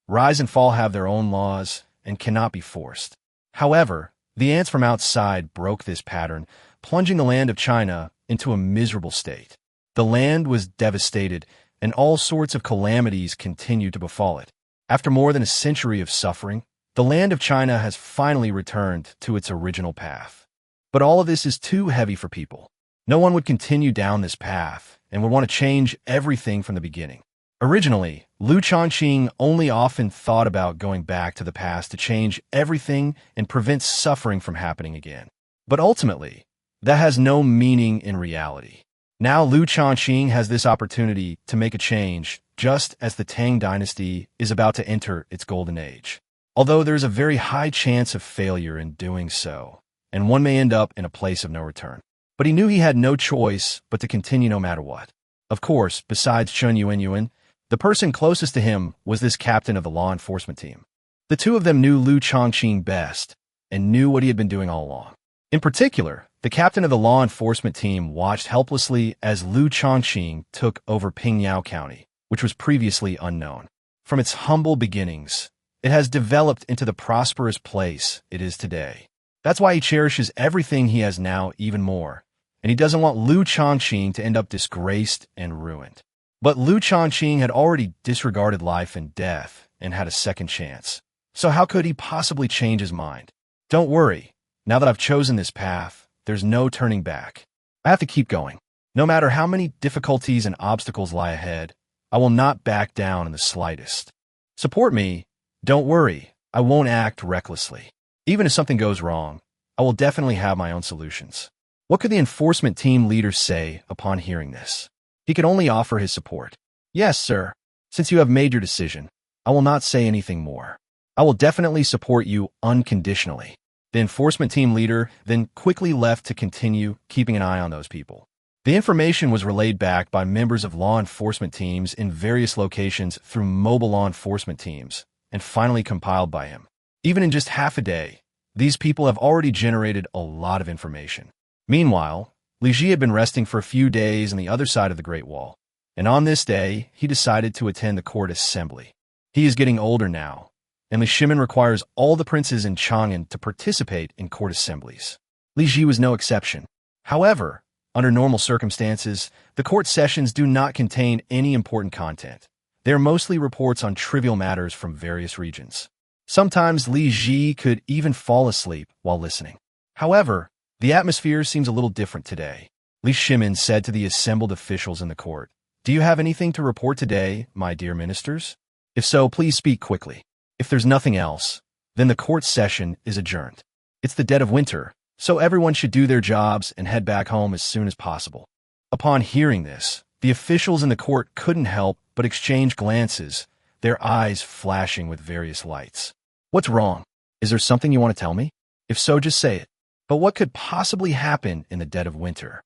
A: Rise and fall have their own laws and cannot be forced. However, the ants from outside broke this pattern, plunging the land of China into a miserable state. The land was devastated, and all sorts of calamities continued to befall it. After more than a century of suffering, the land of China has finally returned to its original path. But all of this is too heavy for people. No one would continue down this path and would want to change everything from the beginning. Originally, Liu Shaoqing only often thought about going back to the past to change everything and prevent suffering from happening again. But ultimately, that has no meaning in reality. Now Liu Shaoqing has this opportunity to make a change, just as the Tang Dynasty is about to enter its golden age. Although there's a very high chance of failure in doing so, and one may end up in a place of no return. But he knew he had no choice but to continue no matter what. Of course, besides Chen Yuanyuan, the person closest to him was this captain of the law enforcement team. The two of them knew Liu Shaoqing best and knew what he had been doing all along. In particular, the captain of the law enforcement team watched helplessly as Liu Shaoqing took over Pingyao County, which was previously unknown. From its humble beginnings, it has developed into the prosperous place it is today. That's why he cherishes everything he has now even more, and he doesn't want Liu Shaoqing to end up disgraced and ruined. But Liu Shaoqing had already disregarded life and death and had a second chance. So how could he possibly change his mind? Don't worry. Now that I've chosen this path, there's no turning back. I have to keep going. No matter how many difficulties and obstacles lie ahead, I will not back down in the slightest. Support me. Don't worry. I won't act recklessly. Even if something goes wrong, I will definitely have my own solutions. What could the enforcement team leader say upon hearing this? He could only offer his support. Yes, sir. Since you have made your decision, I will not say anything more. I will definitely support you unconditionally. The enforcement team leader then quickly left to continue keeping an eye on those people. The information was relayed back by members of law enforcement teams in various locations through mobile law enforcement teams, and finally compiled by him. Even in just half a day, these people have already generated a lot of information. Meanwhile, Li Ji had been resting for a few days on the other side of the Great Wall, and on this day, he decided to attend the court assembly. He is getting older now, and the Shimin requires all the princes in Chang'an to participate in court assemblies. Li Ji was no exception. However, under normal circumstances, the court sessions do not contain any important content. They are mostly reports on trivial matters from various regions. Sometimes Li Ji could even fall asleep while listening. However, the atmosphere seems a little different today. Li Shimin said to the assembled officials in the court, "Do you have anything to report today, my dear ministers? If so, please speak quickly. If there's nothing else, then the court session is adjourned. It's the dead of winter, so everyone should do their jobs and head back home as soon as possible." Upon hearing this, the officials in the court couldn't help but exchange glances, their eyes flashing with various lights. What's wrong? Is there something you want to tell me? If so, just say it. But what could possibly happen in the dead of winter?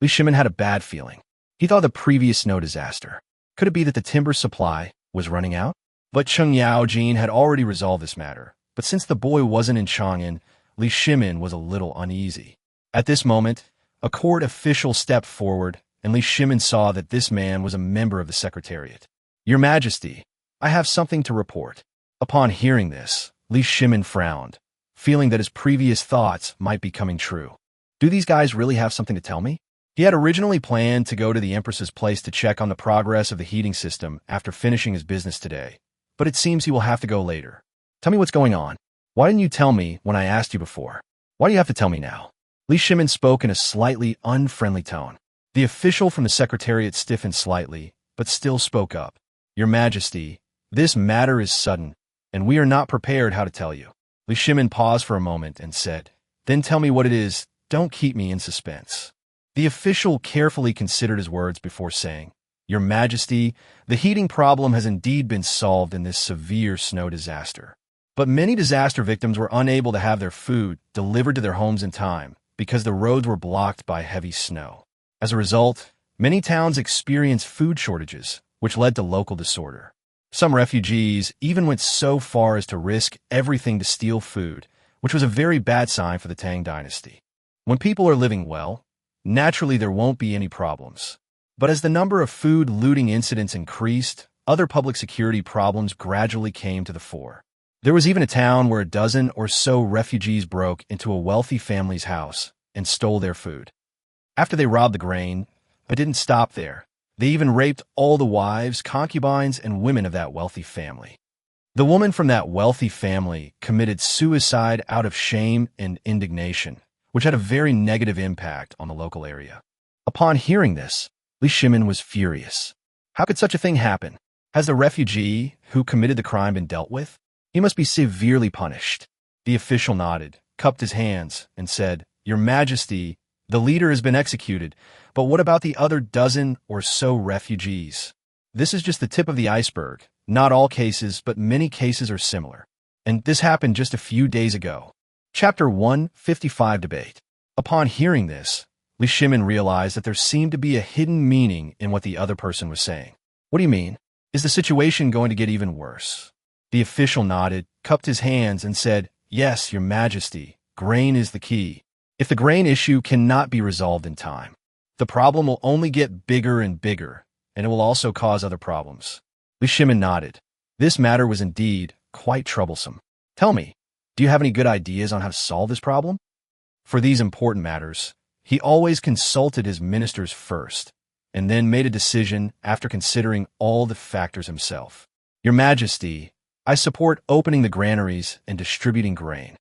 A: Li Shimin had a bad feeling. He thought of the previous snow disaster. Could it be that the timber supply was running out? But Cheng Yaojin had already resolved this matter. But since the boy wasn't in Chang'an, Li Shimin was a little uneasy. At this moment, a court official stepped forward, and Li Shimin saw that this man was a member of the Secretariat. "Your Majesty, I have something to report." Upon hearing this, Li Shimin frowned, feeling that his previous thoughts might be coming true. Do these guys really have something to tell me? He had originally planned to go to the Empress's place to check on the progress of the heating system after finishing his business today, but it seems he will have to go later. Tell me what's going on. Why didn't you tell me when I asked you before? Why do you have to tell me now? Li Shimin spoke in a slightly unfriendly tone. The official from the Secretariat stiffened slightly, but still spoke up. "Your Majesty, this matter is sudden, and we are not prepared how to tell you." Li Shimin paused for a moment and said, "Then tell me what it is. Don't keep me in suspense." The official carefully considered his words before saying, "Your Majesty, the heating problem has indeed been solved in this severe snow disaster. But many disaster victims were unable to have their food delivered to their homes in time because the roads were blocked by heavy snow. As a result, many towns experienced food shortages, which led to local disorder. Some refugees even went so far as to risk everything to steal food, which was a very bad sign for the Tang Dynasty. When people are living well, naturally there won't be any problems. But as the number of food looting incidents increased, other public security problems gradually came to the fore. There was even a town where a dozen or so refugees broke into a wealthy family's house and stole their food. After they robbed the grain, but didn't stop there. They even raped all the wives, concubines, and women of that wealthy family. The woman from that wealthy family committed suicide out of shame and indignation, which had a very negative impact on the local area. Upon hearing this, Liu Shaoqing was furious. How could such a thing happen? Has the refugee who committed the crime been dealt with? He must be severely punished. The official nodded, cupped his hands, and said, "Your Majesty, the leader has been executed, but what about the other dozen or so refugees? This is just the tip of the iceberg. Not all cases, but many cases are similar. And this happened just a few days ago." Chapter 155 Debate. Upon hearing this, Liu Shaoqing realized that there seemed to be a hidden meaning in what the other person was saying. "What do you mean? Is the situation going to get even worse?" The official nodded, cupped his hands, and said, "Yes, Your Majesty, grain is the key. If the grain issue cannot be resolved in time, the problem will only get bigger and bigger, and it will also cause other problems." Liu Shaoqing nodded. This matter was indeed quite troublesome. "Tell me, do you have any good ideas on how to solve this problem?" For these important matters, he always consulted his ministers first, and then made a decision after considering all the factors himself. "Your Majesty, I support opening the granaries and distributing grain."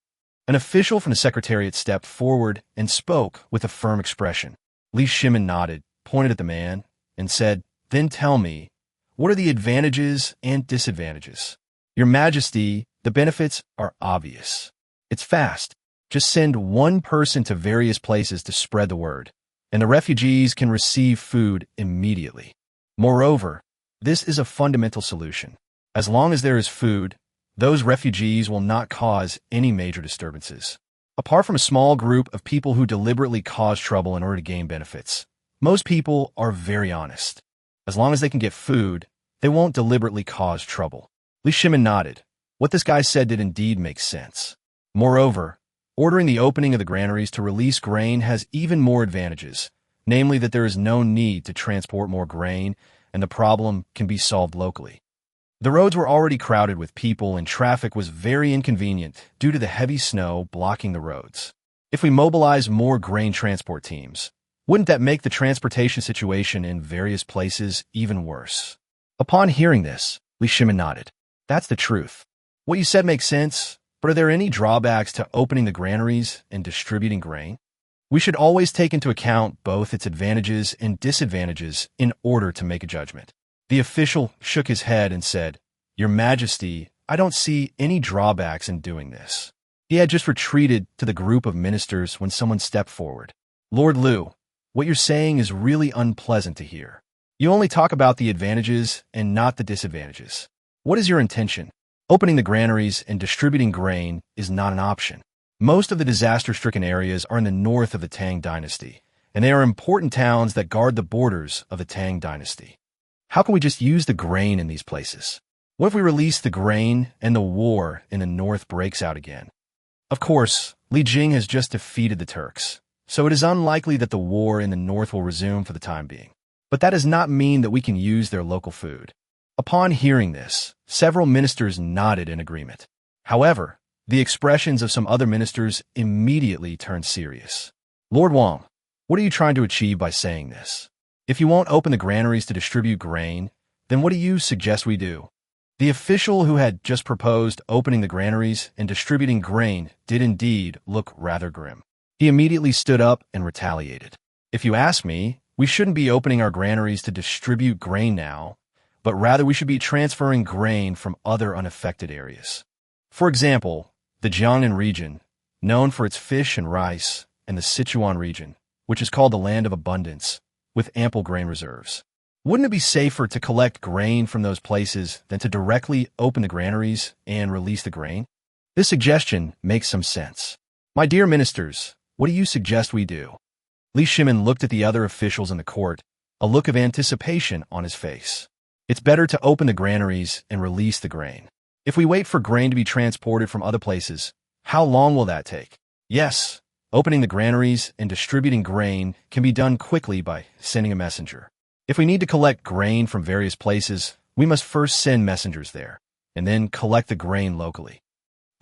A: An official from the Secretariat stepped forward and spoke with a firm expression. Liu Shaoqing nodded, pointed at the man, and said, "Then tell me, what are the advantages and disadvantages?" "Your Majesty, the benefits are obvious. It's fast. Just send one person to various places to spread the word, and the refugees can receive food immediately. Moreover, this is a fundamental solution. As long as there is food, those refugees will not cause any major disturbances. Apart from a small group of people who deliberately cause trouble in order to gain benefits, most people are very honest. As long as they can get food, they won't deliberately cause trouble." Liu Shaoqing nodded. What this guy said did indeed make sense. Moreover, ordering the opening of the granaries to release grain has even more advantages, namely that there is no need to transport more grain, and the problem can be solved locally. The roads were already crowded with people, and traffic was very inconvenient due to the heavy snow blocking the roads. If we mobilize more grain transport teams, wouldn't that make the transportation situation in various places even worse? Upon hearing this, Liu Shaoqing nodded. "That's the truth. What you said makes sense, but are there any drawbacks to opening the granaries and distributing grain? We should always take into account both its advantages and disadvantages in order to make a judgment." The official shook his head and said, "Your Majesty, I don't see any drawbacks in doing this." He had just retreated to the group of ministers when someone stepped forward. "Lord Liu, what you're saying is really unpleasant to hear. You only talk about the advantages and not the disadvantages. What is your intention? Opening the granaries and distributing grain is not an option. Most of the disaster-stricken areas are in the north of the Tang Dynasty, and they are important towns that guard the borders of the Tang Dynasty. How can we just use the grain in these places? What if we release the grain and the war in the north breaks out again? Of course, Li Jing has just defeated the Turks, so it is unlikely that the war in the north will resume for the time being. But that does not mean that we can use their local food." Upon hearing this, several ministers nodded in agreement. However, the expressions of some other ministers immediately turned serious. "Lord Wang, what are you trying to achieve by saying this? If you won't open the granaries to distribute grain, then what do you suggest we do?" The official who had just proposed opening the granaries and distributing grain did indeed look rather grim. He immediately stood up and retaliated. "If you ask me, we shouldn't be opening our granaries to distribute grain now, but rather we should be transferring grain from other unaffected areas. For example, the Jiangnan region, known for its fish and rice, and the Sichuan region, which is called the Land of Abundance, with ample grain reserves. Wouldn't it be safer to collect grain from those places than to directly open the granaries and release the grain? This suggestion makes some sense. My dear ministers, what do you suggest we do?" Li Shimin looked at the other officials in the court, a look of anticipation on his face. It's better to open the granaries and release the grain. If we wait for grain to be transported from other places, how long will that take? Yes, opening the granaries and distributing grain can be done quickly by sending a messenger. If we need to collect grain from various places, we must first send messengers there, and then collect the grain locally.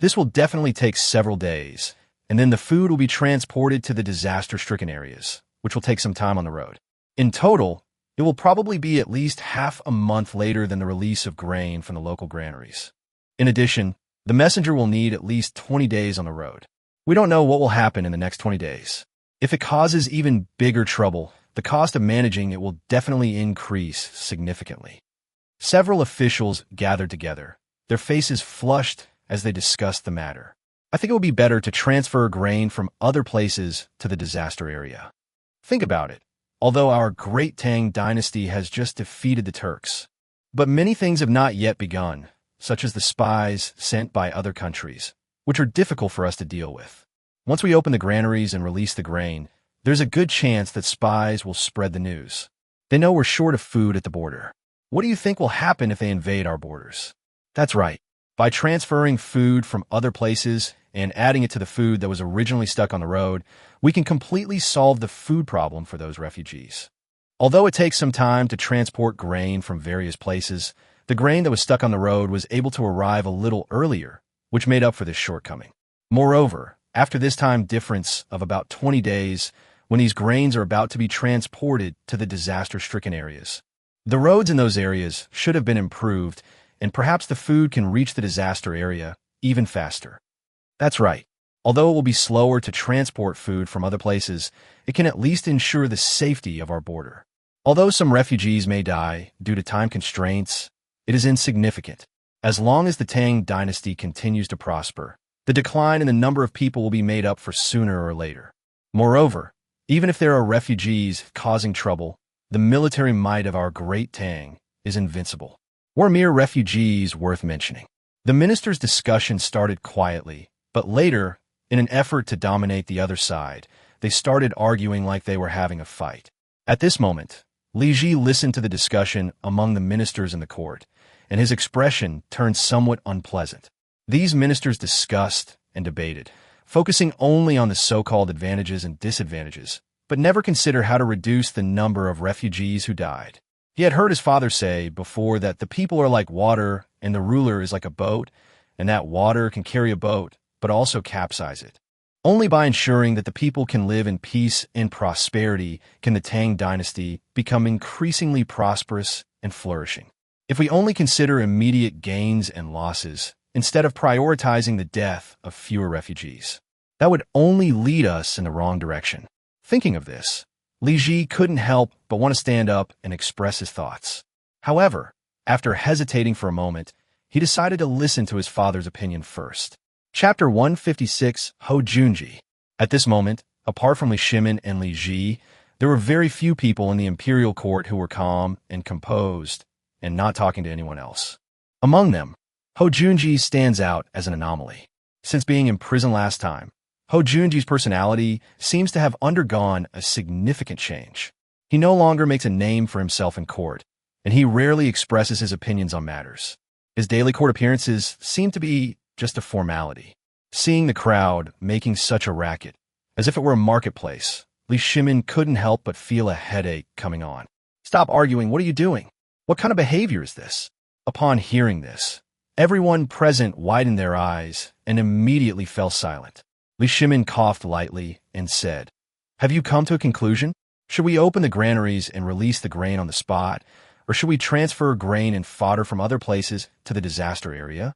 A: This will definitely take several days, and then the food will be transported to the disaster-stricken areas, which will take some time on the road. In total, it will probably be at least half a month later than the release of grain from the local granaries. In addition, the messenger will need at least 20 days on the road. We don't know what will happen in the next 20 days. If it causes even bigger trouble, the cost of managing it will definitely increase significantly. Several officials gathered together, their faces flushed as they discussed the matter. I think it would be better to transfer grain from other places to the disaster area. Think about it. Although our great Tang Dynasty has just defeated the Turks, but many things have not yet begun, such as the spies sent by other countries, which are difficult for us to deal with. Once we open the granaries and release the grain, there's a good chance that spies will spread the news. They know we're short of food at the border. What do you think will happen if they invade our borders? That's right. By transferring food from other places and adding it to the food that was originally stuck on the road, we can completely solve the food problem for those refugees. Although it takes some time to transport grain from various places, the grain that was stuck on the road was able to arrive a little earlier, which made up for this shortcoming. Moreover, after this time difference of about 20 days, when these grains are about to be transported to the disaster-stricken areas, the roads in those areas should have been improved, and perhaps the food can reach the disaster area even faster. That's right. Although it will be slower to transport food from other places, it can at least ensure the safety of our border. Although some refugees may die due to time constraints, it is insignificant. As long as the Tang Dynasty continues to prosper, the decline in the number of people will be made up for sooner or later. Moreover, even if there are refugees causing trouble, the military might of our great Tang is invincible. We're mere refugees worth mentioning. The ministers' discussion started quietly, but later, in an effort to dominate the other side, they started arguing like they were having a fight. At this moment, Li Ji listened to the discussion among the ministers in the court, and his expression turned somewhat unpleasant. These ministers discussed and debated, focusing only on the so-called advantages and disadvantages, but never consider how to reduce the number of refugees who died. He had heard his father say before that the people are like water and the ruler is like a boat, and that water can carry a boat, but also capsize it. Only by ensuring that the people can live in peace and prosperity can the Tang Dynasty become increasingly prosperous and flourishing. If we only consider immediate gains and losses, instead of prioritizing the death of fewer refugees, that would only lead us in the wrong direction. Thinking of this, Li Ji couldn't help but want to stand up and express his thoughts. However, after hesitating for a moment, he decided to listen to his father's opinion first. Chapter 156, Ho Junji. At this moment, apart from Li Shimin and Li Ji, there were very few people in the imperial court who were calm and composed and not talking to anyone else. Among them, Ho Junji stands out as an anomaly. Since being in prison last time, Ho Junji's personality seems to have undergone a significant change. He no longer makes a name for himself in court, and he rarely expresses his opinions on matters. His daily court appearances seem to be just a formality. Seeing the crowd making such a racket, as if it were a marketplace, Li Shimin couldn't help but feel a headache coming on. "Stop arguing, what are you doing? What kind of behavior is this?" Upon hearing this, everyone present widened their eyes and immediately fell silent. Li Shimin coughed lightly and said, "Have you come to a conclusion? Should we open the granaries and release the grain on the spot, or should we transfer grain and fodder from other places to the disaster area?"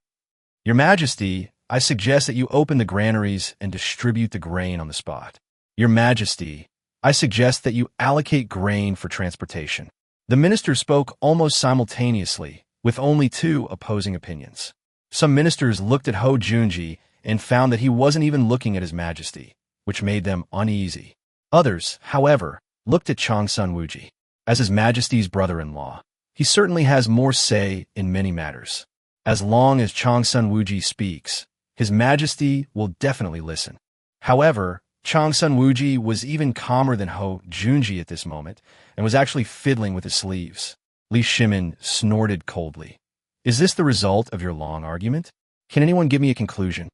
A: "Your Majesty, I suggest that you open the granaries and distribute the grain on the spot." "Your Majesty, I suggest that you allocate grain for transportation." The ministers spoke almost simultaneously, with only two opposing opinions. Some ministers looked at Ho Junji and found that he wasn't even looking at His Majesty, which made them uneasy. Others, however, looked at Changsun Wuji. As His Majesty's brother-in-law, he certainly has more say in many matters. As long as Changsun Wuji speaks, His Majesty will definitely listen. However, Changsun Wuji was even calmer than Ho Junji at this moment and was actually fiddling with his sleeves. Li Shimin snorted coldly. Is this the result of your long argument? Can anyone give me a conclusion?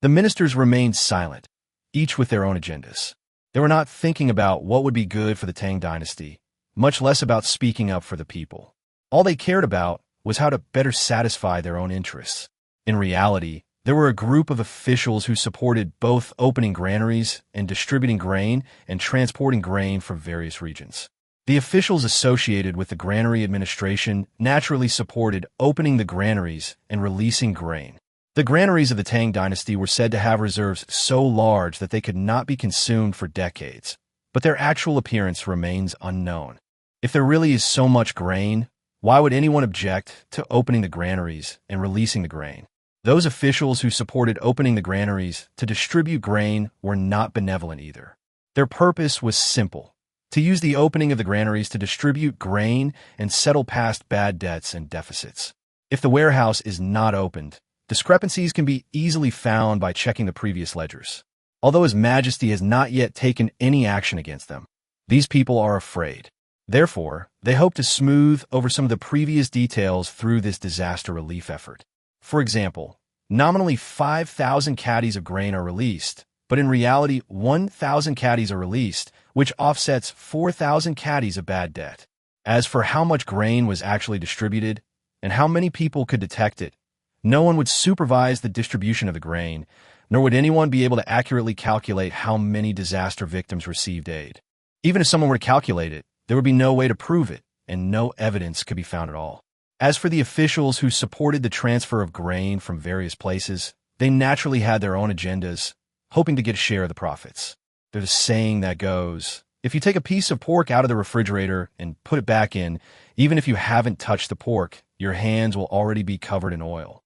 A: The ministers remained silent, each with their own agendas. They were not thinking about what would be good for the Tang Dynasty, much less about speaking up for the people. All they cared about was how to better satisfy their own interests. In reality, there were a group of officials who supported both opening granaries and distributing grain and transporting grain from various regions. The officials associated with the granary administration naturally supported opening the granaries and releasing grain. The granaries of the Tang Dynasty were said to have reserves so large that they could not be consumed for decades, but their actual appearance remains unknown. If there really is so much grain, why would anyone object to opening the granaries and releasing the grain? Those officials who supported opening the granaries to distribute grain were not benevolent either. Their purpose was simple: to use the opening of the granaries to distribute grain and settle past bad debts and deficits. If the warehouse is not opened, discrepancies can be easily found by checking the previous ledgers. Although His Majesty has not yet taken any action against them, these people are afraid. Therefore, they hope to smooth over some of the previous details through this disaster relief effort. For example, nominally 5,000 caddies of grain are released, but in reality 1,000 caddies are released, which offsets 4,000 caddies of bad debt. As for how much grain was actually distributed and how many people could detect it, no one would supervise the distribution of the grain, nor would anyone be able to accurately calculate how many disaster victims received aid. Even if someone were to calculate it, there would be no way to prove it, and no evidence could be found at all. As for the officials who supported the transfer of grain from various places, they naturally had their own agendas, hoping to get a share of the profits. There's a saying that goes, if you take a piece of pork out of the refrigerator and put it back in, even if you haven't touched the pork, your hands will already be covered in oil.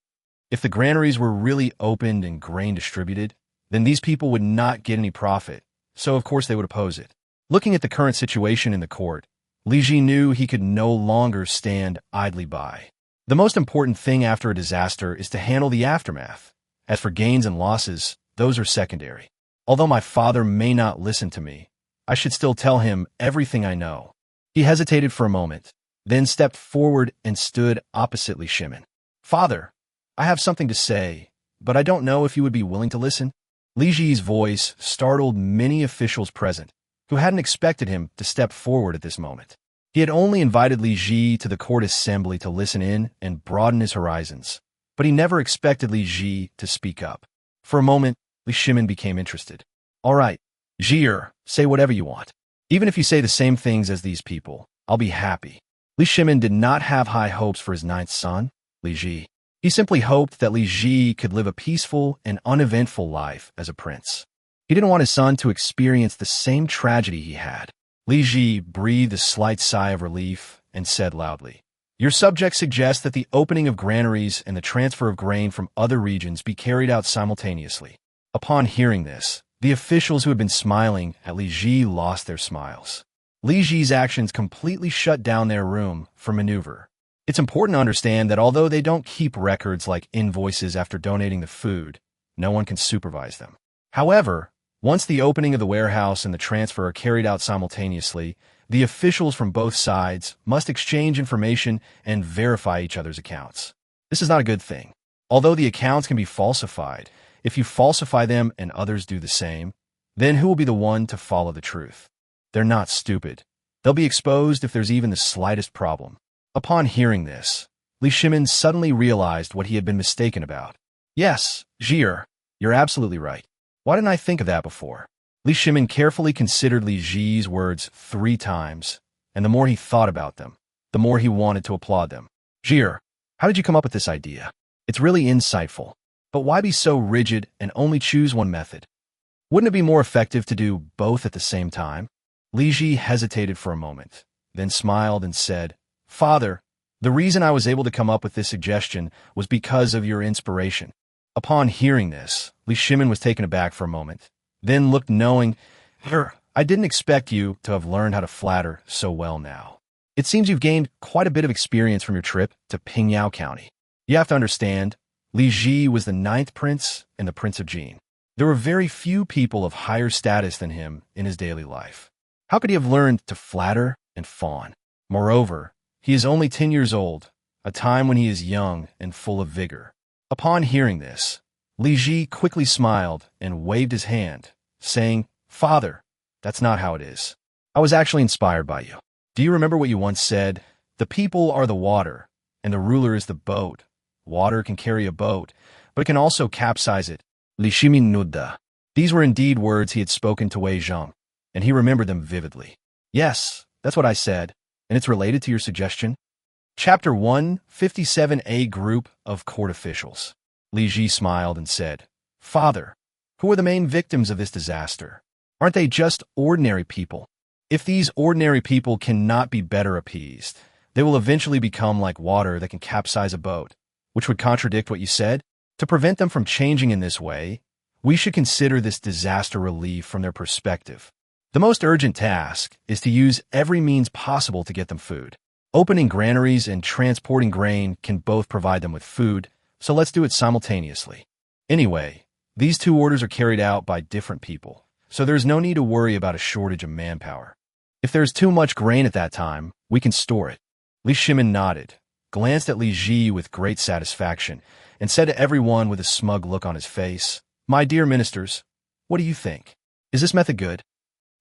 A: If the granaries were really opened and grain distributed, then these people would not get any profit, so of course they would oppose it. Looking at the current situation in the court, Li Ji knew he could no longer stand idly by. The most important thing after a disaster is to handle the aftermath. As for gains and losses, those are secondary. Although my father may not listen to me, I should still tell him everything I know. He hesitated for a moment, then stepped forward and stood opposite Li Shimin. Father, I have something to say, but I don't know if you would be willing to listen. Li Ji's voice startled many officials present, who hadn't expected him to step forward at this moment. He had only invited Li Ji to the court assembly to listen in and broaden his horizons, but he never expected Li Ji to speak up. For a moment, Li Shimin became interested. All right, Jier, say whatever you want. Even if you say the same things as these people, I'll be happy. Li Shimin did not have high hopes for his ninth son, Li Ji. He simply hoped that Li Ji could live a peaceful and uneventful life as a prince. He didn't want his son to experience the same tragedy he had. Li Ji breathed a slight sigh of relief and said loudly, Your subject suggests that the opening of granaries and the transfer of grain from other regions be carried out simultaneously. Upon hearing this, the officials who had been smiling at Li Ji lost their smiles. Li Ji's actions completely shut down their room for maneuver. It's important to understand that although they don't keep records like invoices after donating the food, no one can supervise them. However, once the opening of the warehouse and the transfer are carried out simultaneously, the officials from both sides must exchange information and verify each other's accounts. This is not a good thing. Although the accounts can be falsified, if you falsify them and others do the same, then who will be the one to follow the truth? They're not stupid. They'll be exposed if there's even the slightest problem. Upon hearing this, Li Shimin suddenly realized what he had been mistaken about. Yes, Jier, you're absolutely right. Why didn't I think of that before? Li Shimin carefully considered Li Ji's words 3 times, and the more he thought about them, the more he wanted to applaud them. Jier, how did you come up with this idea? It's really insightful. But why be so rigid and only choose one method? Wouldn't it be more effective to do both at the same time? Li Ji hesitated for a moment, then smiled and said, Father, the reason I was able to come up with this suggestion was because of your inspiration. Upon hearing this, Li Shimin was taken aback for a moment, then looked knowing. I didn't expect you to have learned how to flatter so well now. It seems you've gained quite a bit of experience from your trip to Pingyao County. You have to understand, Li Ji was the 9th prince and the Prince of Jin. There were very few people of higher status than him in his daily life. How could he have learned to flatter and fawn? Moreover, He is only 10 years old, a time when he is young and full of vigor. Upon hearing this, Li Ji quickly smiled and waved his hand, saying, "Father, that's not how it is. I was actually inspired by you. Do you remember what you once said? The people are the water, and the ruler is the boat. Water can carry a boat, but it can also capsize it." Li Shimin nudda. These were indeed words he had spoken to Wei Zheng, and he remembered them vividly. "Yes, that's what I said, and it's related to your suggestion." Chapter 157A Group of Court Officials. Li Ji smiled and said, "Father, who are the main victims of this disaster? Aren't they just ordinary people? If these ordinary people cannot be better appeased, they will eventually become like water that can capsize a boat, which would contradict what you said. To prevent them from changing in this way, we should consider this disaster relief from their perspective. The most urgent task is to use every means possible to get them food. Opening granaries and transporting grain can both provide them with food, so let's do it simultaneously. Anyway, these two orders are carried out by different people, so there's no need to worry about a shortage of manpower. If there's too much grain at that time, we can store it." Li Shimin nodded, glanced at Li Ji with great satisfaction, and said to everyone with a smug look on his face, "My dear ministers, what do you think? Is this method good?"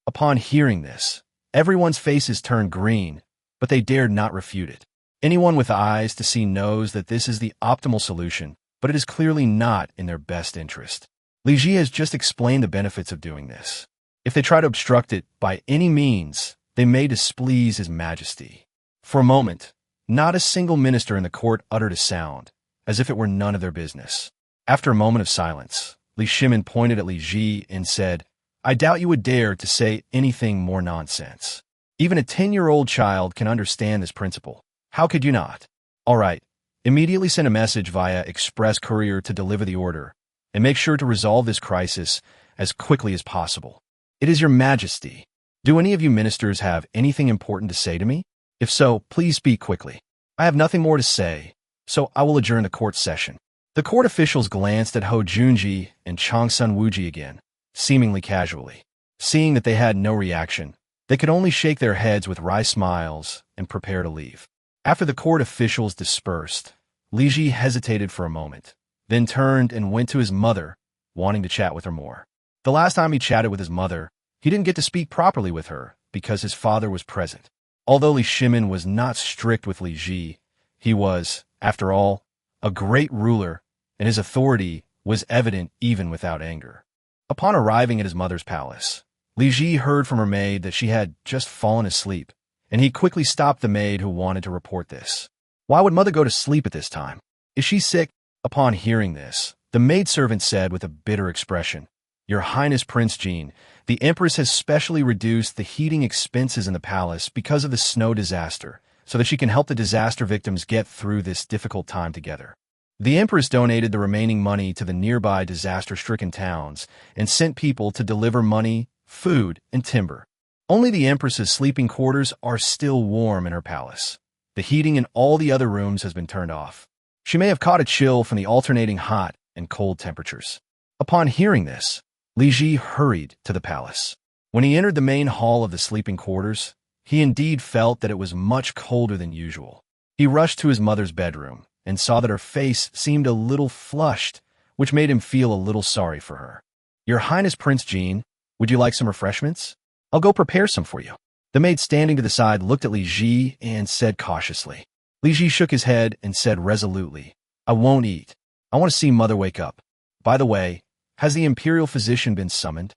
A: Upon hearing this, everyone's faces turned green, but they dared not refute it. Anyone with eyes to see knows that this is the optimal solution, but it is clearly not in their best interest. Li Ji has just explained the benefits of doing this. If they try to obstruct it by any means, they may displease His Majesty. For a moment, not a single minister in the court uttered a sound, as if it were none of their business. After a moment of silence, Li Shimin pointed at Li Ji and said, "I doubt you would dare to say anything more nonsense. Even a 10-year-old child can understand this principle. How could you not? All right, immediately send a message via express courier to deliver the order, and make sure to resolve this crisis as quickly as possible. It is Your Majesty. Do any of you ministers have anything important to say to me? If so, please speak quickly. I have nothing more to say, so I will adjourn the court session." The court officials glanced at Ho Junji and Chang Sun Wuji again, seemingly casually. Seeing that they had no reaction, they could only shake their heads with wry smiles and prepare to leave. After the court officials dispersed, Li Ji hesitated for a moment, then turned and went to his mother, wanting to chat with her more. The last time he chatted with his mother, he didn't get to speak properly with her because his father was present. Although Li Shimin was not strict with Li Ji, he was, after all, a great ruler, and his authority was evident even without anger. Upon arriving at his mother's palace, Li Ji heard from her maid that she had just fallen asleep, and he quickly stopped the maid who wanted to report this. Why would mother go to sleep at this time? Is she sick? Upon hearing this, the maidservant said with a bitter expression, "Your Highness Prince Jean, the Empress has specially reduced the heating expenses in the palace because of the snow disaster, so that she can help the disaster victims get through this difficult time together." The Empress donated the remaining money to the nearby disaster-stricken towns and sent people to deliver money, food, and timber. Only the Empress's sleeping quarters are still warm in her palace. The heating in all the other rooms has been turned off. She may have caught a chill from the alternating hot and cold temperatures. Upon hearing this, Li Ji hurried to the palace. When he entered the main hall of the sleeping quarters, he indeed felt that it was much colder than usual. He rushed to his mother's bedroom and saw that her face seemed a little flushed, which made him feel a little sorry for her. "Your Highness Prince Jean, would you like some refreshments? I'll go prepare some for you." The maid standing to the side looked at Li Ji and said cautiously. Li Ji shook his head and said resolutely, "I won't eat. I want to see Mother wake up. By the way, has the imperial physician been summoned?"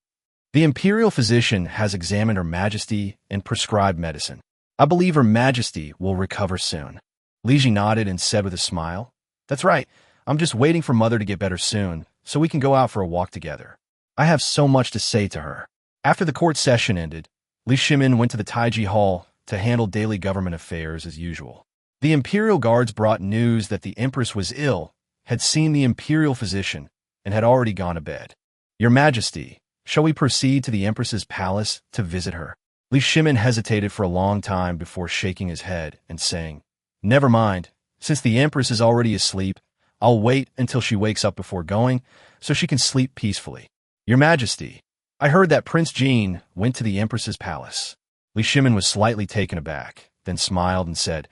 A: "The imperial physician has examined Her Majesty and prescribed medicine. I believe Her Majesty will recover soon." Li Ji nodded and said with a smile, "That's right. I'm just waiting for Mother to get better soon, so we can go out for a walk together. I have so much to say to her." After the court session ended, Li Shimin went to the Taiji Hall to handle daily government affairs as usual. The imperial guards brought news that the Empress was ill, had seen the imperial physician, and had already gone to bed. "Your Majesty, shall we proceed to the Empress's palace to visit her?" Li Shimin hesitated for a long time before shaking his head and saying, "Never mind. Since the Empress is already asleep, I'll wait until she wakes up before going, so she can sleep peacefully." "Your Majesty, I heard that Prince Jean went to the Empress's palace." Li Shimin was slightly taken aback, then smiled and said,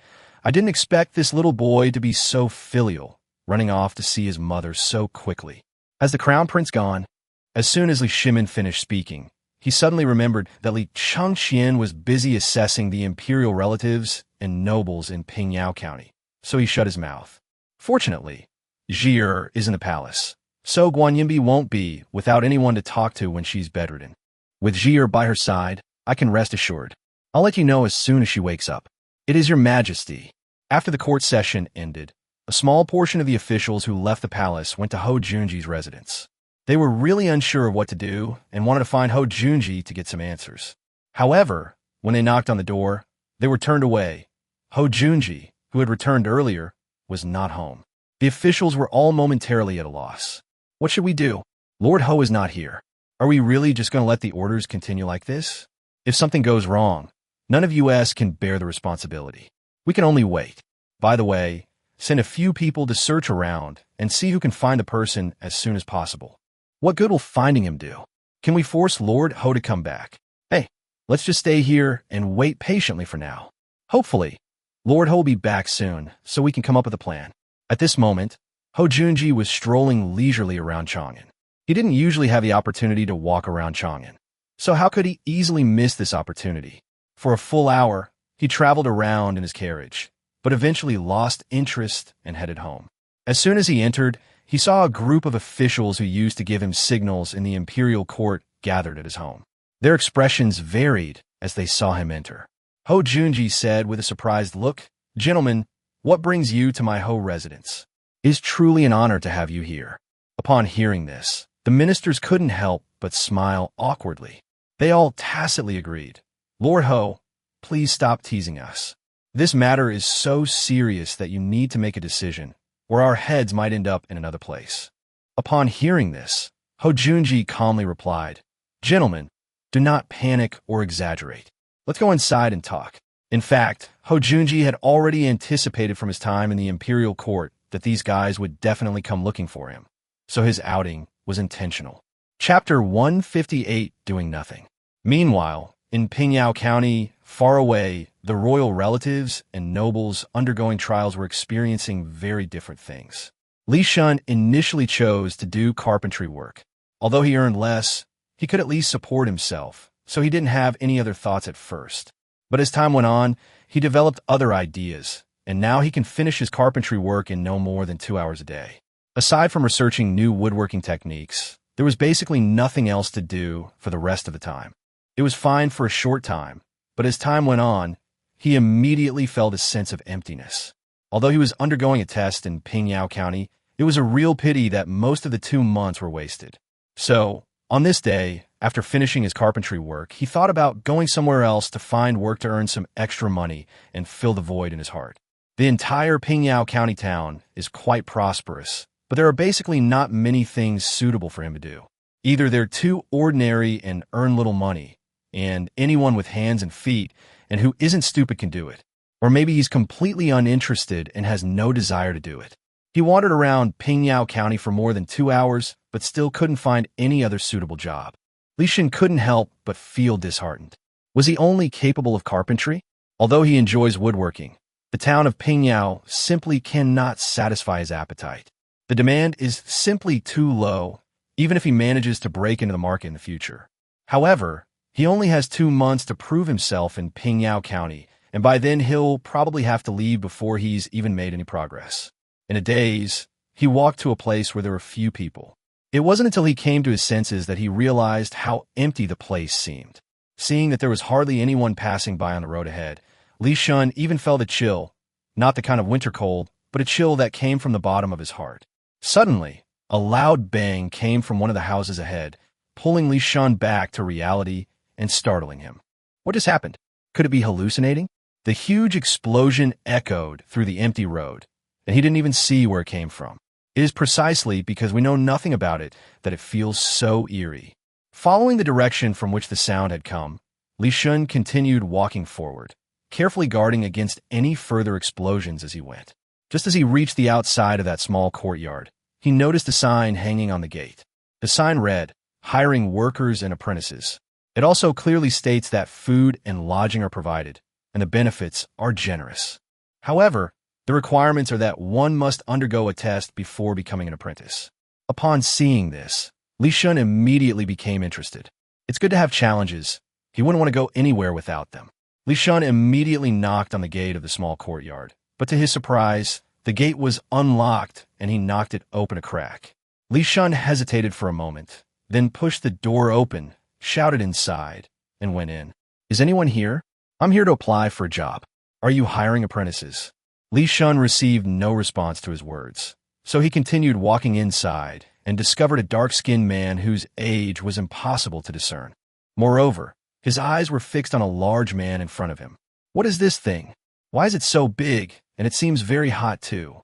A: I didn't expect this little boy to be so filial, running off to see his mother so quickly. Has the crown prince gone? As soon as Li Shimin finished speaking, he suddenly remembered that Li Changxian was busy assessing the imperial relatives and nobles in Pingyao County, so he shut his mouth. Fortunately, Zhi is in the palace, so Guanyinbi won't be without anyone to talk to when she's bedridden. With Zhi by her side, I can rest assured. I'll let you know as soon as she wakes up. It is your majesty. After the court session ended, a small portion of the officials who left the palace went to Ho Junji's residence. They were really unsure of what to do and wanted to find Ho Junji to get some answers. However, when they knocked on the door, they were turned away. Ho Junji, who had returned earlier, was not home. The officials were all momentarily at a loss. What should we do? Lord Ho is not here. Are we really just going to let the orders continue like this? If something goes wrong, none of us can bear the responsibility. We can only wait. By the way, send a few people to search around and see who can find the person as soon as possible. What good will finding him do? Can we force Lord Ho to come back? Hey, let's just stay here and wait patiently for now. Hopefully, Lord Ho will be back soon so we can come up with a plan. At this moment, Ho Junji was strolling leisurely around Chang'an. He didn't usually have the opportunity to walk around Chang'an, so how could he easily miss this opportunity? For a full hour, he traveled around in his carriage, but eventually lost interest and headed home. As soon as he entered, he saw a group of officials who used to give him signals in the imperial court gathered at his home. Their expressions varied as they saw him enter. Ho Junji said with a surprised look, "Gentlemen, what brings you to my Ho residence? It is truly an honor to have you here." Upon hearing this, the ministers couldn't help but smile awkwardly. They all tacitly agreed. "Lord Ho, please stop teasing us. This matter is so serious that you need to make a decision, or our heads might end up in another place." Upon hearing this, Ho Junji calmly replied, "Gentlemen, do not panic or exaggerate. Let's go inside and talk." In fact, Ho Junji had already anticipated from his time in the imperial court that these guys would definitely come looking for him, so his outing was intentional. Chapter 158, Doing Nothing. Meanwhile, in Pingyao County, far away, the royal relatives and nobles undergoing trials were experiencing very different things. Li Shun initially chose to do carpentry work. Although he earned less, he could at least support himself, so he didn't have any other thoughts at first. But as time went on, he developed other ideas, and now he can finish his carpentry work in no more than 2 hours a day. Aside from researching new woodworking techniques, there was basically nothing else to do for the rest of the time. It was fine for a short time, but as time went on, he immediately felt a sense of emptiness. Although he was undergoing a test in Pingyao County, it was a real pity that most of the 2 months were wasted. So, on this day, after finishing his carpentry work, he thought about going somewhere else to find work to earn some extra money and fill the void in his heart. The entire Pingyao County town is quite prosperous, but there are basically not many things suitable for him to do. Either they're too ordinary and earn little money, and anyone with hands and feet and who isn't stupid can do it, or maybe he's completely uninterested and has no desire to do it. He wandered around Pingyao County for more than 2 hours, but still couldn't find any other suitable job. Li Shin couldn't help but feel disheartened. Was he only capable of carpentry? Although he enjoys woodworking, the town of Pingyao simply cannot satisfy his appetite. The demand is simply too low, even if he manages to break into the market in the future. However, he only has 2 months to prove himself in Pingyao County, and by then he'll probably have to leave before he's even made any progress. In a daze, he walked to a place where there were few people. It wasn't until he came to his senses that he realized how empty the place seemed. Seeing that there was hardly anyone passing by on the road ahead, Li Shun even felt a chill, not the kind of winter cold, but a chill that came from the bottom of his heart. Suddenly, a loud bang came from one of the houses ahead, pulling Li Shun back to reality and startling him. What just happened? Could it be hallucinating? The huge explosion echoed through the empty road, and he didn't even see where it came from. It is precisely because we know nothing about it that it feels so eerie. Following the direction from which the sound had come, Li Shun continued walking forward, carefully guarding against any further explosions as he went. Just as he reached the outside of that small courtyard, he noticed a sign hanging on the gate. The sign read, "Hiring workers and apprentices." It also clearly states that food and lodging are provided, and the benefits are generous. However, the requirements are that one must undergo a test before becoming an apprentice. Upon seeing this, Li Shun immediately became interested. It's good to have challenges. He wouldn't want to go anywhere without them. Li Shun immediately knocked on the gate of the small courtyard, but to his surprise, the gate was unlocked and he knocked it open a crack. Li Shun hesitated for a moment, then pushed the door open, shouted inside, and went in. Is anyone here? I'm here to apply for a job. Are you hiring apprentices? Li Shun received no response to his words, so he continued walking inside and discovered a dark-skinned man whose age was impossible to discern. Moreover, his eyes were fixed on a large man in front of him. What is this thing? Why is it so big, and it seems very hot too?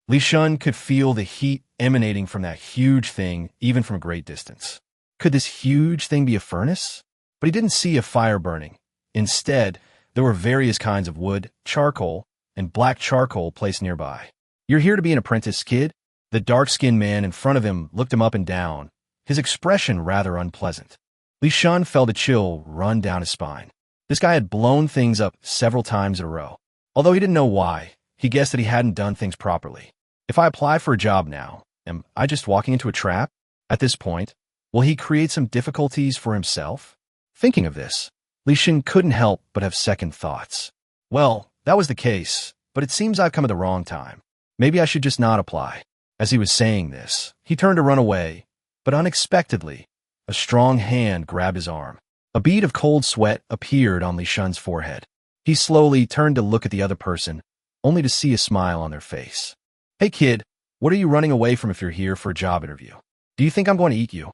A: Li Shun could feel the heat emanating from that huge thing even from a great distance. Could this huge thing be a furnace? But he didn't see a fire burning. Instead, there were various kinds of wood, charcoal, and black charcoal placed nearby. You're here to be an apprentice, kid? The dark-skinned man in front of him looked him up and down, his expression rather unpleasant. Li Shun felt a chill run down his spine. This guy had blown things up several times in a row. Although he didn't know why, he guessed that he hadn't done things properly. If I apply for a job now, am I just walking into a trap? At this point, will he create some difficulties for himself? Thinking of this, Li Shun couldn't help but have second thoughts. Well, that was the case, but it seems I've come at the wrong time. Maybe I should just not apply. As he was saying this, he turned to run away, but unexpectedly, a strong hand grabbed his arm. A bead of cold sweat appeared on Li Shun's forehead. He slowly turned to look at the other person, only to see a smile on their face. Hey kid, what are you running away from if you're here for a job interview? Do you think I'm going to eat you?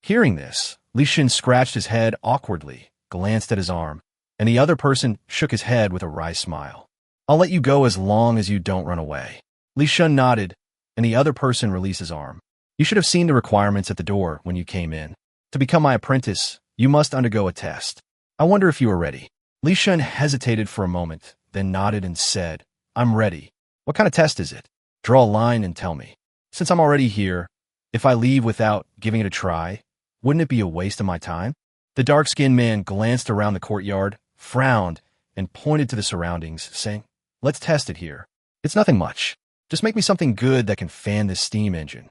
A: Hearing this, Li Shun scratched his head awkwardly, glanced at his arm, and the other person shook his head with a wry smile. I'll let you go as long as you don't run away. Li Shun nodded, and the other person released his arm. You should have seen the requirements at the door when you came in. To become my apprentice, you must undergo a test. I wonder if you are ready. Li Shun hesitated for a moment, then nodded and said, I'm ready. What kind of test is it? Draw a line and tell me. Since I'm already here, if I leave without giving it a try, wouldn't it be a waste of my time? The dark-skinned man glanced around the courtyard, frowned, and pointed to the surroundings, saying, Let's test it here. It's nothing much. Just make me something good that can fan this steam engine.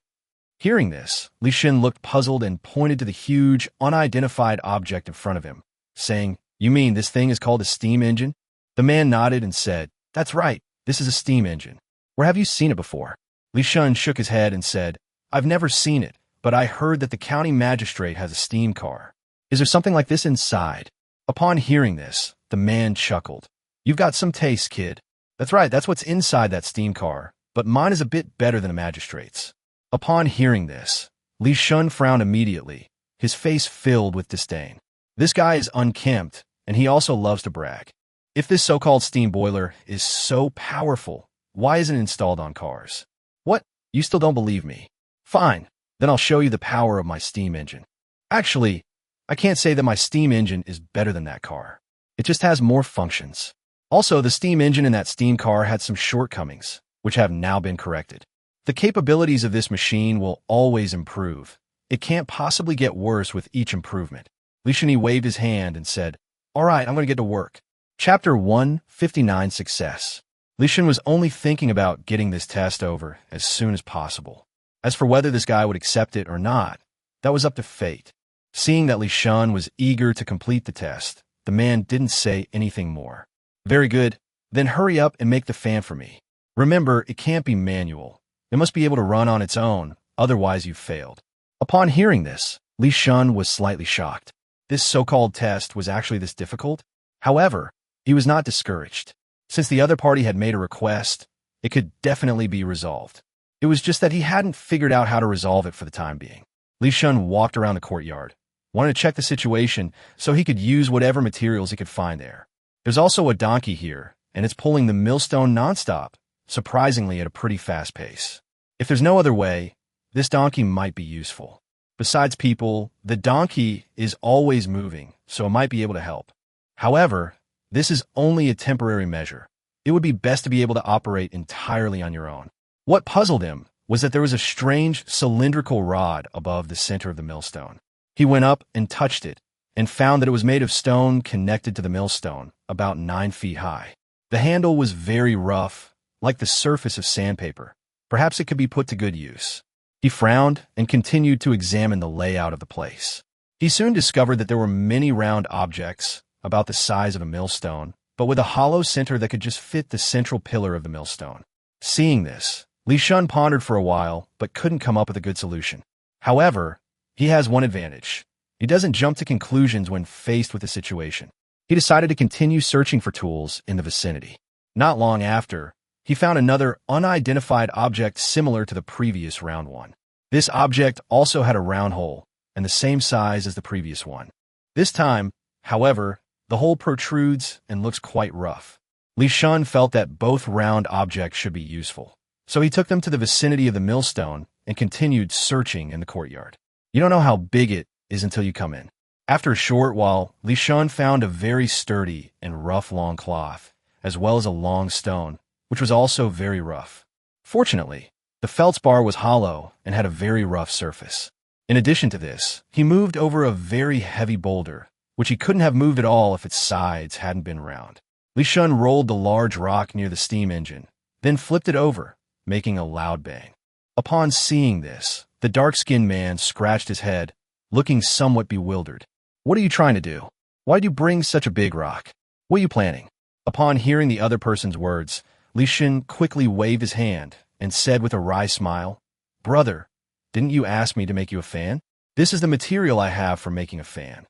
A: Hearing this, Li Shun looked puzzled and pointed to the huge, unidentified object in front of him, saying, You mean this thing is called a steam engine? The man nodded and said, That's right, this is a steam engine. Where have you seen it before? Li Shun shook his head and said, I've never seen it, but I heard that the county magistrate has a steam car. Is there something like this inside? Upon hearing this, the man chuckled. You've got some taste, kid. That's right, that's what's inside that steam car, but mine is a bit better than a magistrate's. Upon hearing this, Li Shun frowned immediately, his face filled with disdain. This guy is unkempt, and he also loves to brag. If this so-called steam boiler is so powerful, why isn't it installed on cars? What? You still don't believe me? Fine, then I'll show you the power of my steam engine. Actually, I can't say that my steam engine is better than that car. It just has more functions. Also, the steam engine in that steam car had some shortcomings, which have now been corrected. The capabilities of this machine will always improve. It can't possibly get worse with each improvement. Li Shun waved his hand and said, All right, I'm going to get to work. Chapter 159 Success. Li Shun was only thinking about getting this test over as soon as possible. As for whether this guy would accept it or not, that was up to fate. Seeing that Li Shun was eager to complete the test, the man didn't say anything more. Very good, then hurry up and make the fan for me. Remember, it can't be manual. It must be able to run on its own, otherwise you've failed. Upon hearing this, Li Shun was slightly shocked. This so-called test was actually this difficult? However, he was not discouraged. Since the other party had made a request, it could definitely be resolved. It was just that he hadn't figured out how to resolve it for the time being. Li Shun walked around the courtyard, wanted to check the situation so he could use whatever materials he could find there. There's also a donkey here, and it's pulling the millstone nonstop, surprisingly at a pretty fast pace. If there's no other way, this donkey might be useful. Besides people, the donkey is always moving, so it might be able to help. However, this is only a temporary measure. It would be best to be able to operate entirely on your own. What puzzled him was that there was a strange cylindrical rod above the center of the millstone. He went up and touched it, and found that it was made of stone connected to the millstone, about 9 feet high. The handle was very rough, like the surface of sandpaper. Perhaps it could be put to good use. He frowned and continued to examine the layout of the place. He soon discovered that there were many round objects, about the size of a millstone, but with a hollow center that could just fit the central pillar of the millstone. Seeing this, Li Shun pondered for a while, but couldn't come up with a good solution. However, he has one advantage. He doesn't jump to conclusions when faced with a situation. He decided to continue searching for tools in the vicinity. Not long after, he found another unidentified object similar to the previous round one. This object also had a round hole, and the same size as the previous one. This time, however, the hole protrudes and looks quite rough. Li Shun felt that both round objects should be useful, so he took them to the vicinity of the millstone and continued searching in the courtyard. You don't know how big it is until you come in. After a short while, Li Shun found a very sturdy and rough long cloth, as well as a long stone, which was also very rough. Fortunately, the feldspar was hollow and had a very rough surface. In addition to this, he moved over a very heavy boulder, which he couldn't have moved at all if its sides hadn't been round. Li Shun rolled the large rock near the steam engine, then flipped it over, making a loud bang. Upon seeing this, the dark-skinned man scratched his head, looking somewhat bewildered. "What are you trying to do? Why'd you bring such a big rock? What are you planning?" Upon hearing the other person's words, Li Shun quickly waved his hand and said with a wry smile, "Brother, didn't you ask me to make you a fan? This is the material I have for making a fan."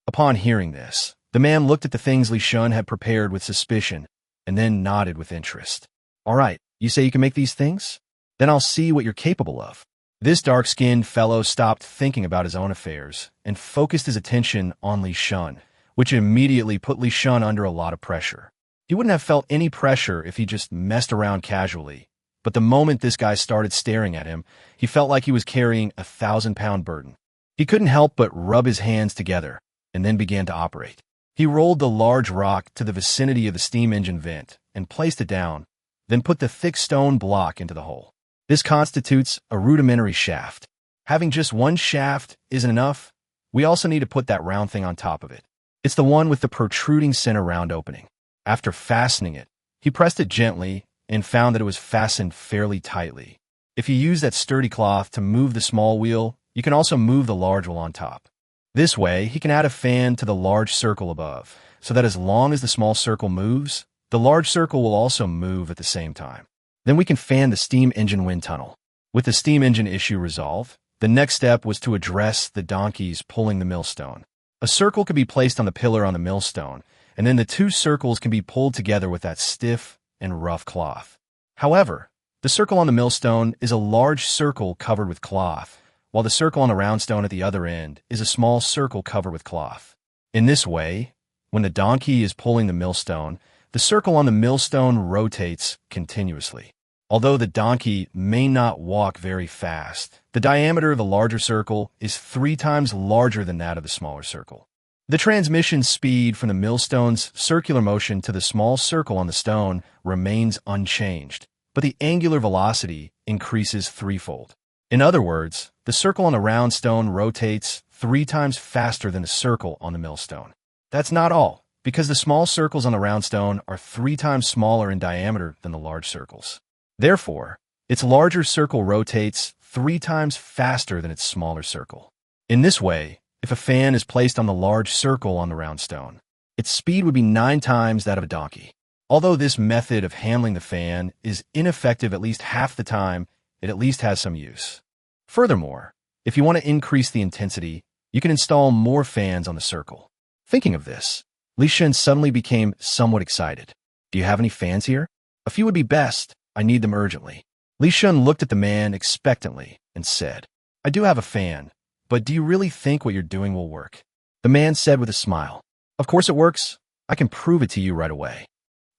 A: Upon hearing this, the man looked at the things Li Shun had prepared with suspicion and then nodded with interest. "All right, you say you can make these things? Then I'll see what you're capable of." This dark-skinned fellow stopped thinking about his own affairs and focused his attention on Li Shun, which immediately put Li Shun under a lot of pressure. He wouldn't have felt any pressure if he just messed around casually, but the moment this guy started staring at him, he felt like he was carrying a 1,000-pound burden. He couldn't help but rub his hands together and then began to operate. He rolled the large rock to the vicinity of the steam engine vent and placed it down, then put the thick stone block into the hole. This constitutes a rudimentary shaft. Having just one shaft isn't enough. We also need to put that round thing on top of it. It's the one with the protruding center round opening. After fastening it, he pressed it gently and found that it was fastened fairly tightly. If you use that sturdy cloth to move the small wheel, you can also move the large wheel on top. This way, he can add a fan to the large circle above, so that as long as the small circle moves, the large circle will also move at the same time. Then we can fan the steam engine wind tunnel. With the steam engine issue resolved, the next step was to address the donkeys pulling the millstone. A circle could be placed on the pillar on the millstone, and then the two circles can be pulled together with that stiff and rough cloth. However, the circle on the millstone is a large circle covered with cloth, while the circle on the round stone at the other end is a small circle covered with cloth. In this way, when the donkey is pulling the millstone, the circle on the millstone rotates continuously. Although the donkey may not walk very fast, the diameter of the larger circle is 3 times larger than that of the smaller circle. The transmission speed from the millstone's circular motion to the small circle on the stone remains unchanged, but the angular velocity increases threefold. In other words, the circle on the round stone rotates 3 times faster than the circle on the millstone. That's not all, because the small circles on the round stone are 3 times smaller in diameter than the large circles. Therefore, its larger circle rotates 3 times faster than its smaller circle. In this way, if a fan is placed on the large circle on the round stone, its speed would be 9 times that of a donkey. Although this method of handling the fan is ineffective at least half the time, it at least has some use. Furthermore, if you want to increase the intensity, you can install more fans on the circle. Thinking of this, Li Shun suddenly became somewhat excited. "Do you have any fans here? A few would be best. I need them urgently." Li Shun looked at the man expectantly and said, "I do have a fan, but do you really think what you're doing will work?" The man said with a smile, "Of course it works. I can prove it to you right away."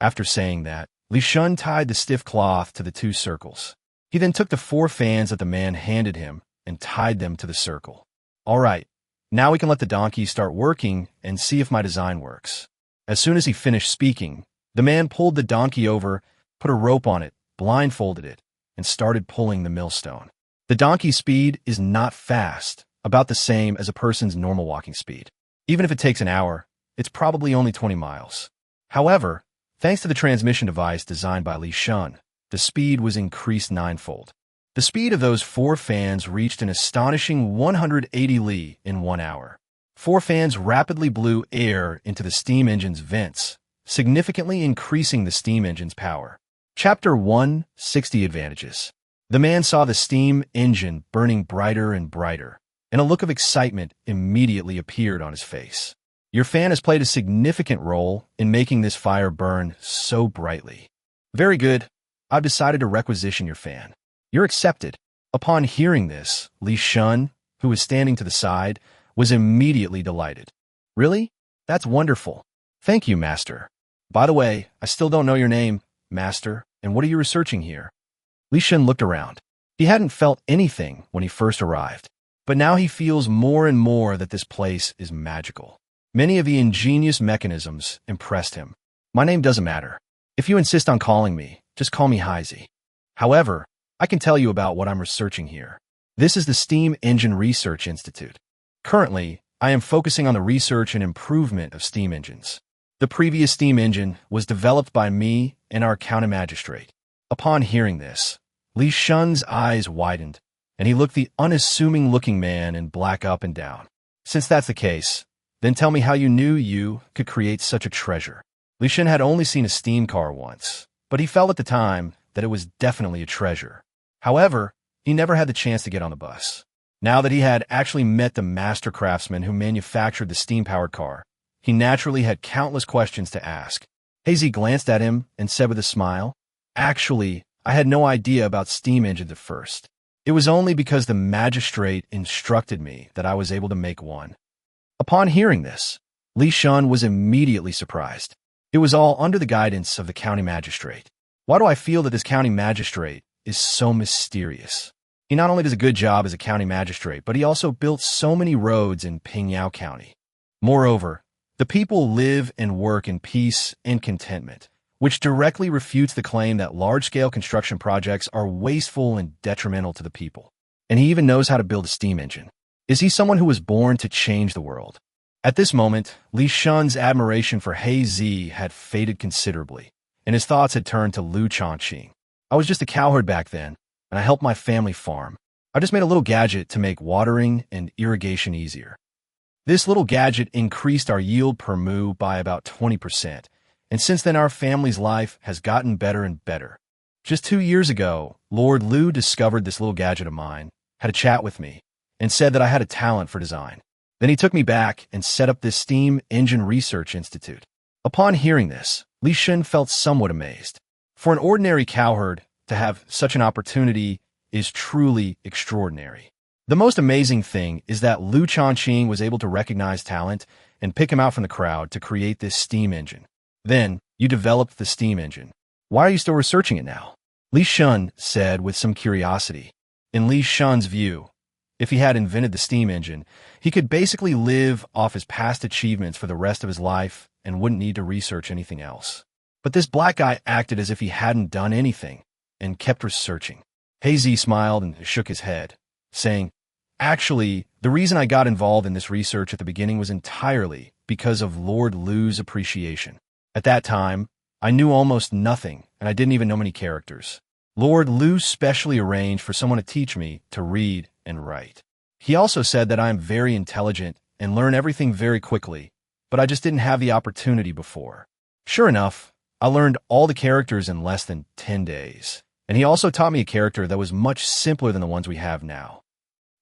A: After saying that, Li Shun tied the stiff cloth to the 2 circles. He then took the 4 fans that the man handed him and tied them to the circle. "All right, now we can let the donkey start working and see if my design works." As soon as he finished speaking, the man pulled the donkey over, put a rope on it, blindfolded it, and started pulling the millstone. The donkey's speed is not fast, about the same as a person's normal walking speed. Even if it takes an hour, it's probably only 20 miles. However, Thanks to the transmission device designed by Li Shun, the speed was increased ninefold. The speed of those 4 fans reached an astonishing 180 li in 1 hour. 4 fans rapidly blew air into the steam engine's vents, significantly increasing the steam engine's power. Chapter 1: 60 Advantages. The man saw the steam engine burning brighter and brighter, and a look of excitement immediately appeared on his face. Your fan has played a significant role in making this fire burn so brightly. Very good. I've decided to requisition your fan. You're accepted. Upon hearing this, Li Shun, who was standing to the side, was immediately delighted. Really? That's wonderful. Thank you, Master. By the way, I still don't know your name, Master, and what are you researching here? Li Shun looked around. He hadn't felt anything when he first arrived, but now he feels more and more that this place is magical. Many of the ingenious mechanisms impressed him. My name doesn't matter. If you insist on calling me, just call me Haizi. However, I can tell you about what I'm researching here. This is the Steam Engine Research Institute. Currently, I am focusing on the research and improvement of steam engines. The previous steam engine was developed by me and our county magistrate. Upon hearing this, Li Shun's eyes widened, and he looked the unassuming-looking man in black up and down. Since that's the case, then tell me how you knew you could create such a treasure. Li Shun had only seen a steam car once, but he felt at the time that it was definitely a treasure. However, he never had the chance to get on the bus. Now that he had actually met the master craftsman who manufactured the steam-powered car, he naturally had countless questions to ask. Hazy glanced at him and said with a smile, "Actually, I had no idea about steam engines at first. It was only because the magistrate instructed me that I was able to make one." Upon hearing this, Li Shun was immediately surprised. It was all under the guidance of the county magistrate. Why do I feel that this county magistrate is so mysterious? He not only does a good job as a county magistrate, but he also built so many roads in Pingyao County. Moreover, the people live and work in peace and contentment, which directly refutes the claim that large-scale construction projects are wasteful and detrimental to the people. And he even knows how to build a steam engine. Is he someone who was born to change the world? At this moment, Li Shun's admiration for He Zi had faded considerably, and his thoughts had turned to Liu Shaoqing. I was just a cowherd back then, and I helped my family farm. I just made a little gadget to make watering and irrigation easier. This little gadget increased our yield per moo by about 20%, and since then our family's life has gotten better and better. Just 2 years ago, Lord Liu discovered this little gadget of mine, had a chat with me, and said that I had a talent for design. Then he took me back and set up this Steam Engine Research Institute. Upon hearing this, Li Shun felt somewhat amazed. For an ordinary cowherd to have such an opportunity is truly extraordinary. The most amazing thing is that Liu Shaoqing was able to recognize talent and pick him out from the crowd to create this steam engine. Then, you developed the steam engine. Why are you still researching it now? Li Shun said with some curiosity. In Li Shun's view, if he had invented the steam engine, he could basically live off his past achievements for the rest of his life and wouldn't need to research anything else. But this black guy acted as if he hadn't done anything and kept researching. Hazy smiled and shook his head, saying, "Actually, the reason I got involved in this research at the beginning was entirely because of Lord Liu's appreciation. At that time, I knew almost nothing, and I didn't even know many characters. Lord Liu specially arranged for someone to teach me to read and write. He also said that I am very intelligent and learn everything very quickly, but I just didn't have the opportunity before. Sure enough, I learned all the characters in less than 10 days, and he also taught me a character that was much simpler than the ones we have now.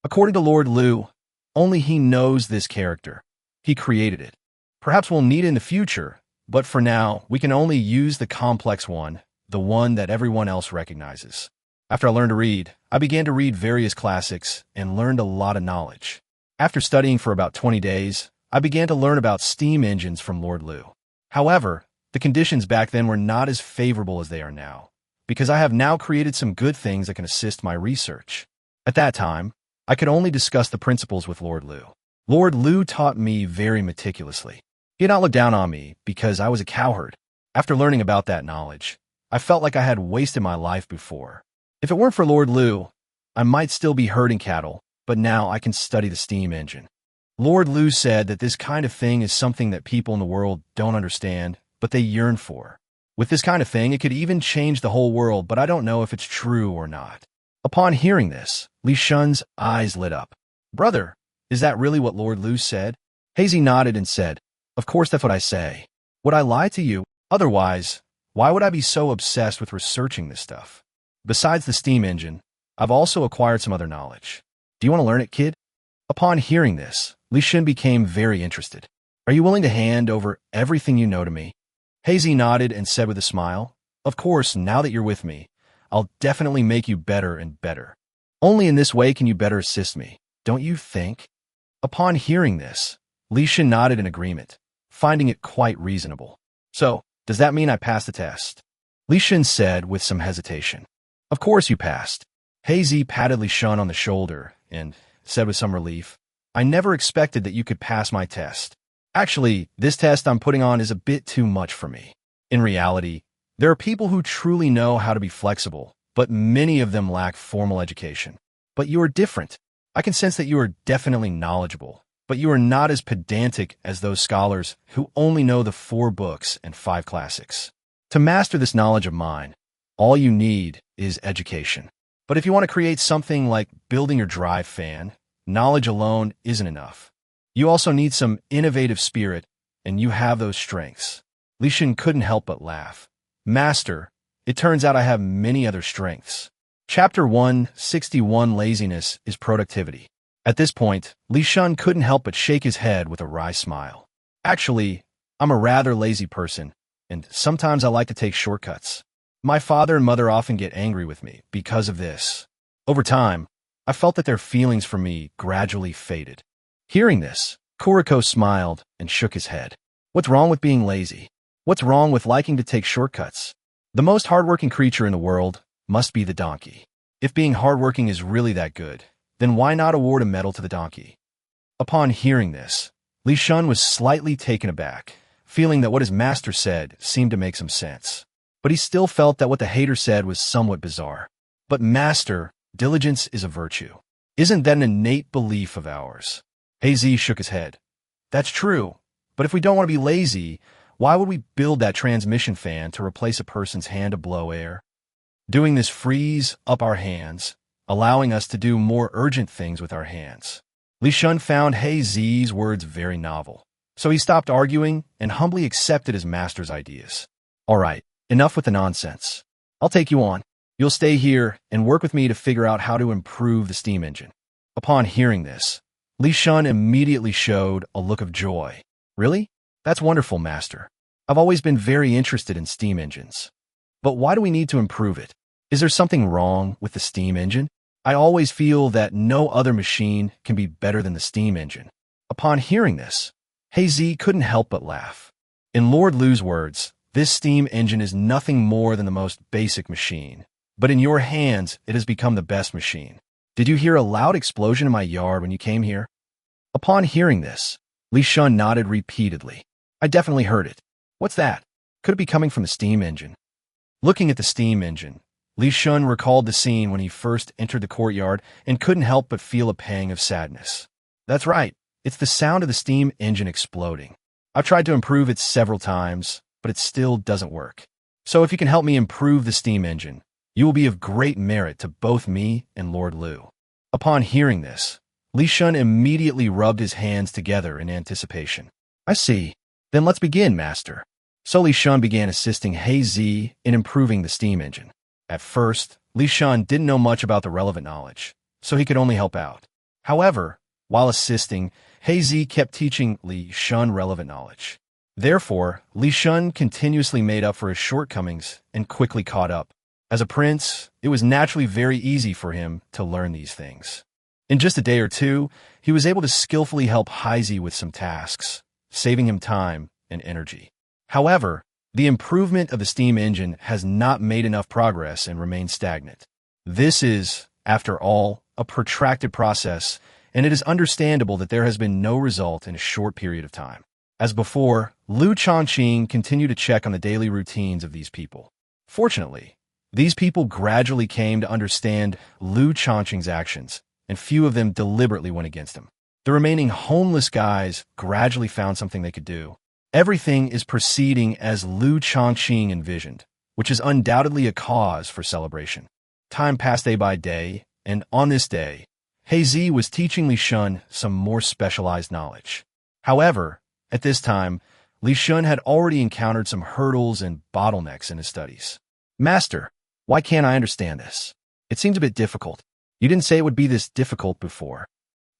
A: According to Lord Liu, only he knows this character. He created it. Perhaps we'll need it in the future, but for now, we can only use the complex one, the one that everyone else recognizes. After I learned to read, I began to read various classics and learned a lot of knowledge. After studying for about 20 days, I began to learn about steam engines from Lord Liu. However, the conditions back then were not as favorable as they are now, because I have now created some good things that can assist my research. At that time, I could only discuss the principles with Lord Liu. Lord Liu taught me very meticulously. He did not look down on me because I was a cowherd. After learning about that knowledge, I felt like I had wasted my life before. If it weren't for Lord Liu, I might still be herding cattle, but now I can study the steam engine. Lord Liu said that this kind of thing is something that people in the world don't understand, but they yearn for. With this kind of thing, it could even change the whole world, but I don't know if it's true or not. Upon hearing this, Li Shun's eyes lit up. Brother, is that really what Lord Liu said? Hazy nodded and said, Of course that's what I say. Would I lie to you? Otherwise, why would I be so obsessed with researching this stuff? Besides the steam engine, I've also acquired some other knowledge. Do you want to learn it, kid? Upon hearing this, Li Shun became very interested. Are you willing to hand over everything you know to me? Hazy nodded and said with a smile, Of course, now that you're with me, I'll definitely make you better and better. Only in this way can you better assist me, don't you think? Upon hearing this, Li Shun nodded in agreement, finding it quite reasonable. So, does that mean I passed the test? Li Shun said with some hesitation. Of course you passed. Hazy patted Li Shun on the shoulder and said with some relief, I never expected that you could pass my test. Actually, this test I'm putting on is a bit too much for me. In reality, there are people who truly know how to be flexible, but many of them lack formal education. But you are different. I can sense that you are definitely knowledgeable, but you are not as pedantic as those scholars who only know the 4 books and 5 classics. To master this knowledge of mine, all you need is education. But if you want to create something like building your drive fan, knowledge alone isn't enough. You also need some innovative spirit, and you have those strengths. Li Shun couldn't help but laugh. Master, it turns out I have many other strengths. Chapter 161 Laziness is Productivity. At this point, Li Shun couldn't help but shake his head with a wry smile. Actually, I'm a rather lazy person, and sometimes I like to take shortcuts. My father and mother often get angry with me because of this. Over time, I felt that their feelings for me gradually faded. Hearing this, Kuriko smiled and shook his head. What's wrong with being lazy? What's wrong with liking to take shortcuts? The most hardworking creature in the world must be the donkey. If being hardworking is really that good, then why not award a medal to the donkey? Upon hearing this, Li Shun was slightly taken aback, feeling that what his master said seemed to make some sense. But he still felt that what the hater said was somewhat bizarre. But master, diligence is a virtue. Isn't that an innate belief of ours? Hazy shook his head. That's true, but if we don't want to be lazy, why would we build that transmission fan to replace a person's hand to blow air? Doing this frees up our hands, allowing us to do more urgent things with our hands. Li Shun found Hazy's words very novel, so he stopped arguing and humbly accepted his master's ideas. All right, enough with the nonsense. I'll take you on. You'll stay here and work with me to figure out how to improve the steam engine. Upon hearing this, Li Shun immediately showed a look of joy. Really? That's wonderful, master. I've always been very interested in steam engines. But why do we need to improve it? Is there something wrong with the steam engine? I always feel that no other machine can be better than the steam engine. Upon hearing this, Hazy couldn't help but laugh. In Lord Liu's words, this steam engine is nothing more than the most basic machine. But in your hands, it has become the best machine. Did you hear a loud explosion in my yard when you came here? Upon hearing this, Li Shun nodded repeatedly. I definitely heard it. What's that? Could it be coming from the steam engine? Looking at the steam engine, Li Shun recalled the scene when he first entered the courtyard and couldn't help but feel a pang of sadness. That's right, it's the sound of the steam engine exploding. I've tried to improve it several times, but it still doesn't work. So if you can help me improve the steam engine, you will be of great merit to both me and Lord Liu. Upon hearing this, Li Shun immediately rubbed his hands together in anticipation. I see. Then let's begin, master. So Li Shun began assisting Hazy in improving the steam engine. At first, Li Shun didn't know much about the relevant knowledge, so he could only help out. However, while assisting, Hazy kept teaching Li Shun relevant knowledge. Therefore, Li Shun continuously made up for his shortcomings and quickly caught up. As a prince, it was naturally very easy for him to learn these things. In just a day or two, he was able to skillfully help Hazy with some tasks, saving him time and energy. However, the improvement of the steam engine has not made enough progress and remained stagnant. This is, after all, a protracted process, and it is understandable that there has been no result in a short period of time. As before, Liu Shaoqing continued to check on the daily routines of these people. Fortunately, these people gradually came to understand Liu Shaoqing's actions, and few of them deliberately went against him. The remaining homeless guys gradually found something they could do, Everything is proceeding as Liu Shaoqing envisioned, which is undoubtedly a cause for celebration. Time passed day by day, and on this day, He was teaching Li Shun some more specialized knowledge. However, at this time, Li Shun had already encountered some hurdles and bottlenecks in his studies. Master, why can't I understand this? It seems a bit difficult. You didn't say it would be this difficult before.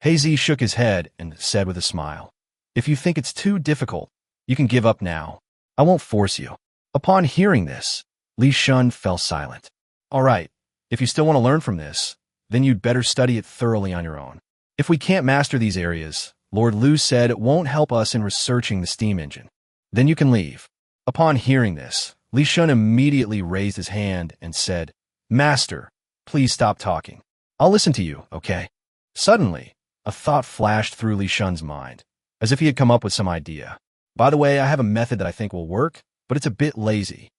A: He shook his head and said with a smile, If you think it's too difficult, you can give up now. I won't force you. Upon hearing this, Li Shun fell silent. All right, if you still want to learn from this, then you'd better study it thoroughly on your own. If we can't master these areas, Lord Liu said it won't help us in researching the steam engine. Then you can leave. Upon hearing this, Li Shun immediately raised his hand and said, Master, please stop talking. I'll listen to you, okay? Suddenly, a thought flashed through Li Shun's mind, as if he had come up with some idea. By the way, I have a method that I think will work, but it's a bit lazy.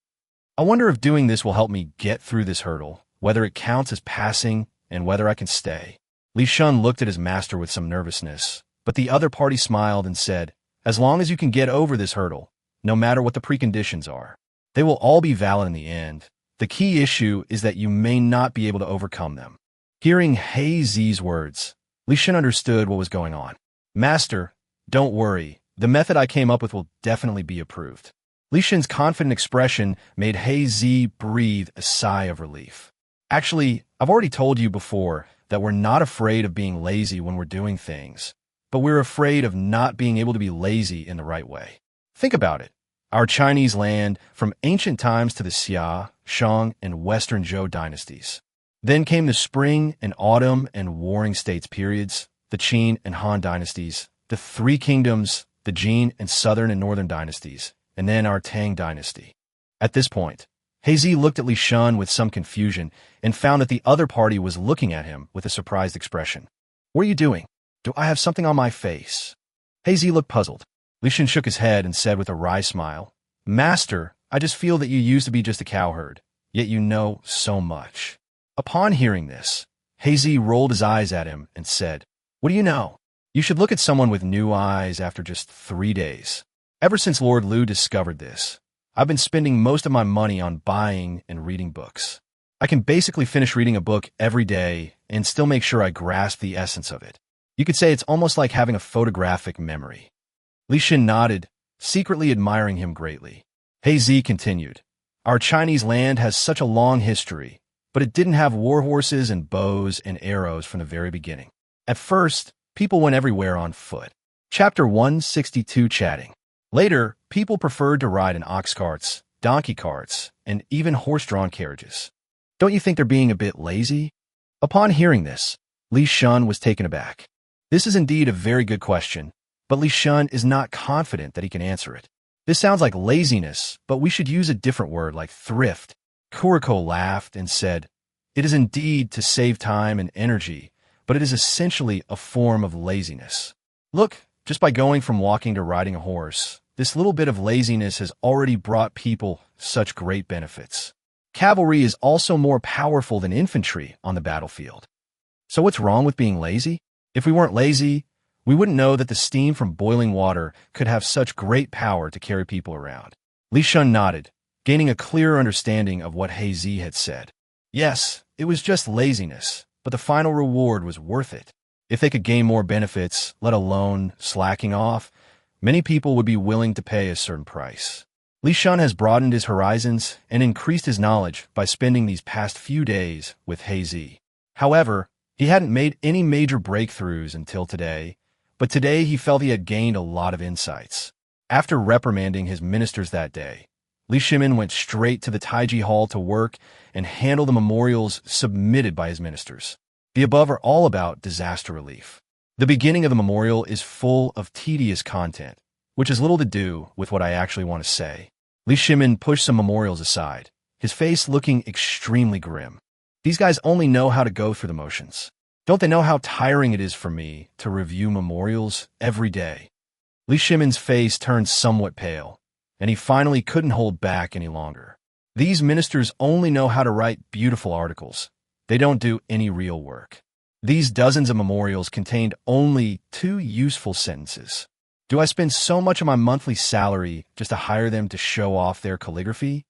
A: I wonder if doing this will help me get through this hurdle, whether it counts as passing, and whether I can stay. Li Shun looked at his master with some nervousness, but the other party smiled and said, As long as you can get over this hurdle, no matter what the preconditions are, they will all be valid in the end. The key issue is that you may not be able to overcome them. Hearing He's words, Li Shun understood what was going on. Master, don't worry. The method I came up with will definitely be approved. Li Shun's confident expression made He breathe a sigh of relief. Actually, I've already told you before that we're not afraid of being lazy when we're doing things, but we're afraid of not being able to be lazy in the right way. Think about it. Our Chinese land, from ancient times to the Xia, Shang, and Western Zhou dynasties. Then came the Spring and Autumn and Warring States periods, the Qin and Han dynasties, the Three Kingdoms, the Jin and Southern and Northern dynasties, and then our Tang Dynasty. At this point, He looked at Li Shun with some confusion and found that the other party was looking at him with a surprised expression. What are you doing? Do I have something on my face? He looked puzzled. Li Shun shook his head and said with a wry smile, Master, I just feel that you used to be just a cowherd, yet you know so much. Upon hearing this, He rolled his eyes at him and said, What do you know? You should look at someone with new eyes after just 3 days. Ever since Lord Liu discovered this, I've been spending most of my money on buying and reading books. I can basically finish reading a book every day and still make sure I grasp the essence of it. You could say it's almost like having a photographic memory. Li Shun nodded, secretly admiring him greatly. He continued, Our Chinese land has such a long history, but it didn't have war horses and bows and arrows from the very beginning. At first, people went everywhere on foot. Chapter 162 Chatting. Later, people preferred to ride in ox carts, donkey carts, and even horse-drawn carriages. Don't you think they're being a bit lazy? Upon hearing this, Li Shun was taken aback. This is indeed a very good question, but Li Shun is not confident that he can answer it. This sounds like laziness, but we should use a different word like thrift. Kuriko laughed and said, It is indeed to save time and energy, but it is essentially a form of laziness. Look, just by going from walking to riding a horse, this little bit of laziness has already brought people such great benefits. Cavalry is also more powerful than infantry on the battlefield. So what's wrong with being lazy? If we weren't lazy, we wouldn't know that the steam from boiling water could have such great power to carry people around. Li Shun nodded, gaining a clearer understanding of what He had said. Yes, it was just laziness, but the final reward was worth it. If they could gain more benefits, let alone slacking off, many people would be willing to pay a certain price. Li Shun has broadened his horizons and increased his knowledge by spending these past few days with He. However, he hadn't made any major breakthroughs until today, but today he felt he had gained a lot of insights. After reprimanding his ministers that day, Shimin went straight to the Taiji Hall to work and handle the memorials submitted by his ministers. The above are all about disaster relief. The beginning of the memorial is full of tedious content, which has little to do with what I actually want to say. Shimin pushed some memorials aside, his face looking extremely grim. These guys only know how to go through the motions. Don't they know how tiring it is for me to review memorials every day? Shimin's face turned somewhat pale, and he finally couldn't hold back any longer. These ministers only know how to write beautiful articles. They don't do any real work. These dozens of memorials contained only 2 useful sentences. Do I spend so much of my monthly salary just to hire them to show off their calligraphy?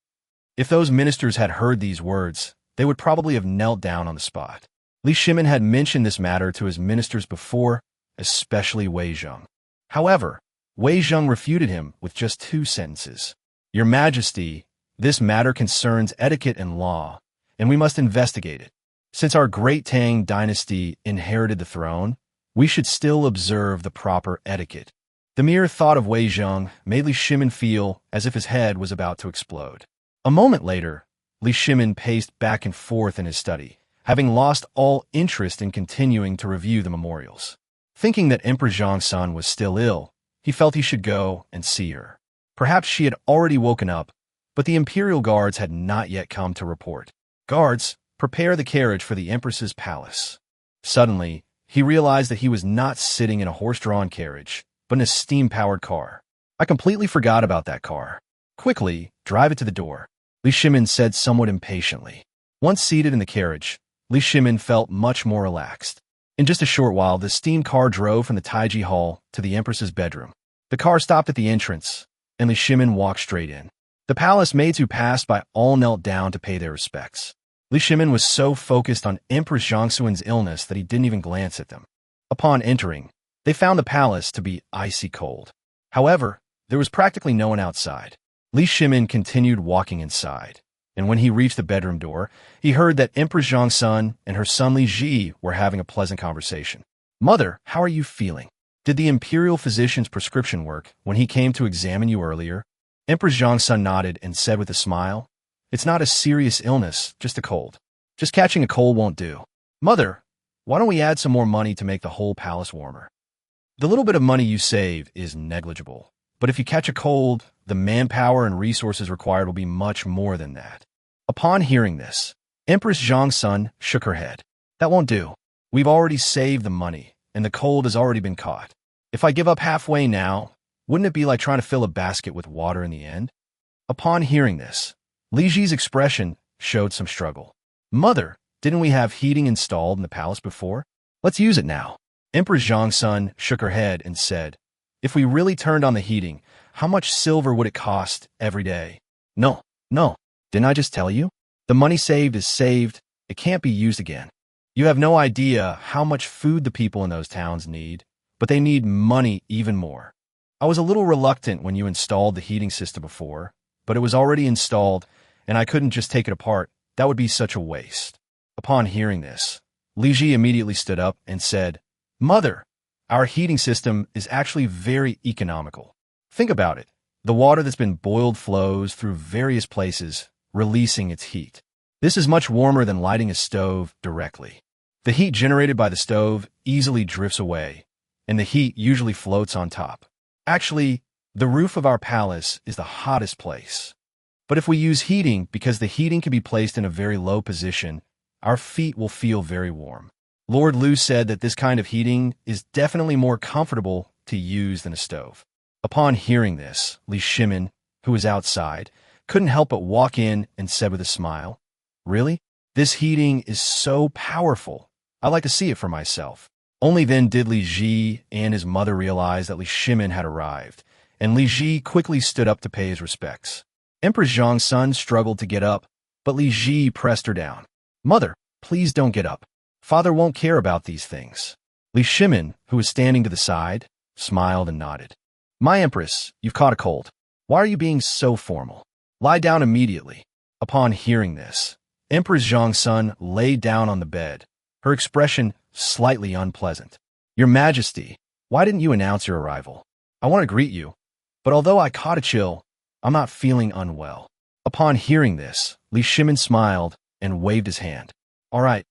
A: If those ministers had heard these words, they would probably have knelt down on the spot. Li Shimin had mentioned this matter to his ministers before, especially Wei Zheng. However, Wei Zheng refuted him with just 2 sentences. Your Majesty, this matter concerns etiquette and law, and we must investigate it. Since our great Tang Dynasty inherited the throne, we should still observe the proper etiquette. The mere thought of Wei Zheng made Li Shimin feel as if his head was about to explode. A moment later, Li Shimin paced back and forth in his study, having lost all interest in continuing to review the memorials. Thinking that Emperor Zhongsun was still ill, he felt he should go and see her. Perhaps she had already woken up, but the imperial guards had not yet come to report. Guards, prepare the carriage for the Empress's palace. Suddenly, he realized that he was not sitting in a horse-drawn carriage, but in a steam-powered car. I completely forgot about that car. Quickly, drive it to the door, Li Shimin said somewhat impatiently. Once seated in the carriage, Li Shimin felt much more relaxed. In just a short while, the steam car drove from the Taiji Hall to the Empress's bedroom. The car stopped at the entrance, and Li Shimin walked straight in. The palace maids who passed by all knelt down to pay their respects. Li Shimin was so focused on Empress Zhongsun's illness that he didn't even glance at them. Upon entering, they found the palace to be icy cold. However, there was practically no one outside. Li Shimin continued walking inside, and when he reached the bedroom door, he heard that Empress Zhongsun and her son Li Ji were having a pleasant conversation. Mother, how are you feeling? Did the imperial physician's prescription work when he came to examine you earlier? Empress Zhongsun nodded and said with a smile, It's not a serious illness, just a cold. Just catching a cold won't do. Mother, why don't we add some more money to make the whole palace warmer? The little bit of money you save is negligible, but if you catch a cold, the manpower and resources required will be much more than that. Upon hearing this, Empress Zhongsun shook her head. That won't do. We've already saved the money, and the cold has already been caught. If I give up halfway now, wouldn't it be like trying to fill a basket with water in the end? Upon hearing this, Li Ji's expression showed some struggle. Mother, didn't we have heating installed in the palace before? Let's use it now. Empress Zhongsun shook her head and said, If we really turned on the heating, how much silver would it cost every day? No, didn't I just tell you? The money saved is saved, it can't be used again. You have no idea how much food the people in those towns need, but they need money even more. I was a little reluctant when you installed the heating system before, but it was already installed, and I couldn't just take it apart. That would be such a waste. Upon hearing this, Li Ji immediately stood up and said, Mother, our heating system is actually very economical. Think about it. The water that's been boiled flows through various places, releasing its heat. This is much warmer than lighting a stove directly. The heat generated by the stove easily drifts away, and the heat usually floats on top. Actually, the roof of our palace is the hottest place. But if we use heating, because the heating can be placed in a very low position, our feet will feel very warm. Lord Liu said that this kind of heating is definitely more comfortable to use than a stove. Upon hearing this, Li Shimin, who was outside, couldn't help but walk in and said with a smile, Really? This heating is so powerful. I'd like to see it for myself. Only then did Li Ji and his mother realize that Li Shimin had arrived, and Li Ji quickly stood up to pay his respects. Empress Zhongsun struggled to get up, but Li Ji pressed her down. Mother, please don't get up. Father won't care about these things. Li Shimin, who was standing to the side, smiled and nodded. My Empress, you've caught a cold. Why are you being so formal? Lie down immediately. Upon hearing this, Empress Zhongsun lay down on the bed, her expression slightly unpleasant. Your Majesty, why didn't you announce your arrival? I want to greet you, but although I caught a chill, I'm not feeling unwell. Upon hearing this, Li Shimin smiled and waved his hand. All right,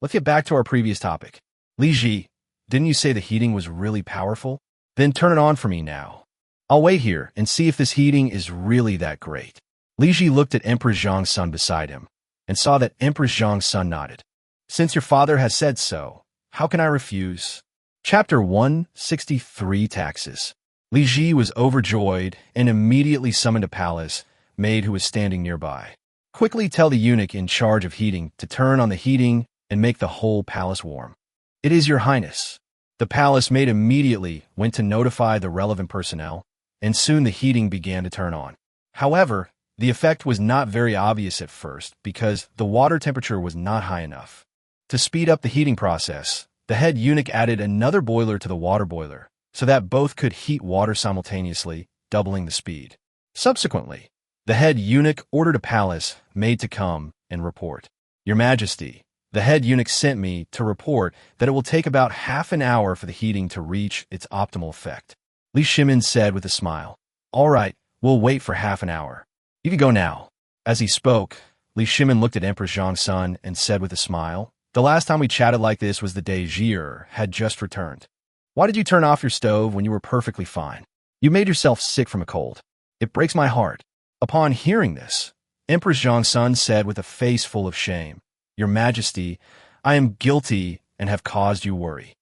A: let's get back to our previous topic. Li Ji, didn't you say the heating was really powerful? Then turn it on for me now. I'll wait here and see if this heating is really that great. Li Ji looked at Emperor Zhongsun beside him and saw that Empress Zhongsun nodded. Since your father has said so, how can I refuse? Chapter 163 Taxes. Li Ji was overjoyed and immediately summoned a palace maid who was standing nearby. Quickly tell the eunuch in charge of heating to turn on the heating and make the whole palace warm. It is your highness. The palace maid immediately went to notify the relevant personnel, and soon the heating began to turn on. However, the effect was not very obvious at first because the water temperature was not high enough. To speed up the heating process, the head eunuch added another boiler to the water boiler so that both could heat water simultaneously, doubling the speed. Subsequently, the head eunuch ordered a palace maid to come and report. Your Majesty, the head eunuch sent me to report that it will take about half an hour for the heating to reach its optimal effect. Li Shimin said with a smile. All right, we'll wait for half an hour. You can go now. As he spoke, Li Shimin looked at Empress Zhongsun and said with a smile, the last time we chatted like this was the day Zhi'er had just returned. Why did you turn off your stove when you were perfectly fine? You made yourself sick from a cold. It breaks my heart. Upon hearing this, Empress Zhongsun said with a face full of shame, Your Majesty, I am guilty and have caused you worry.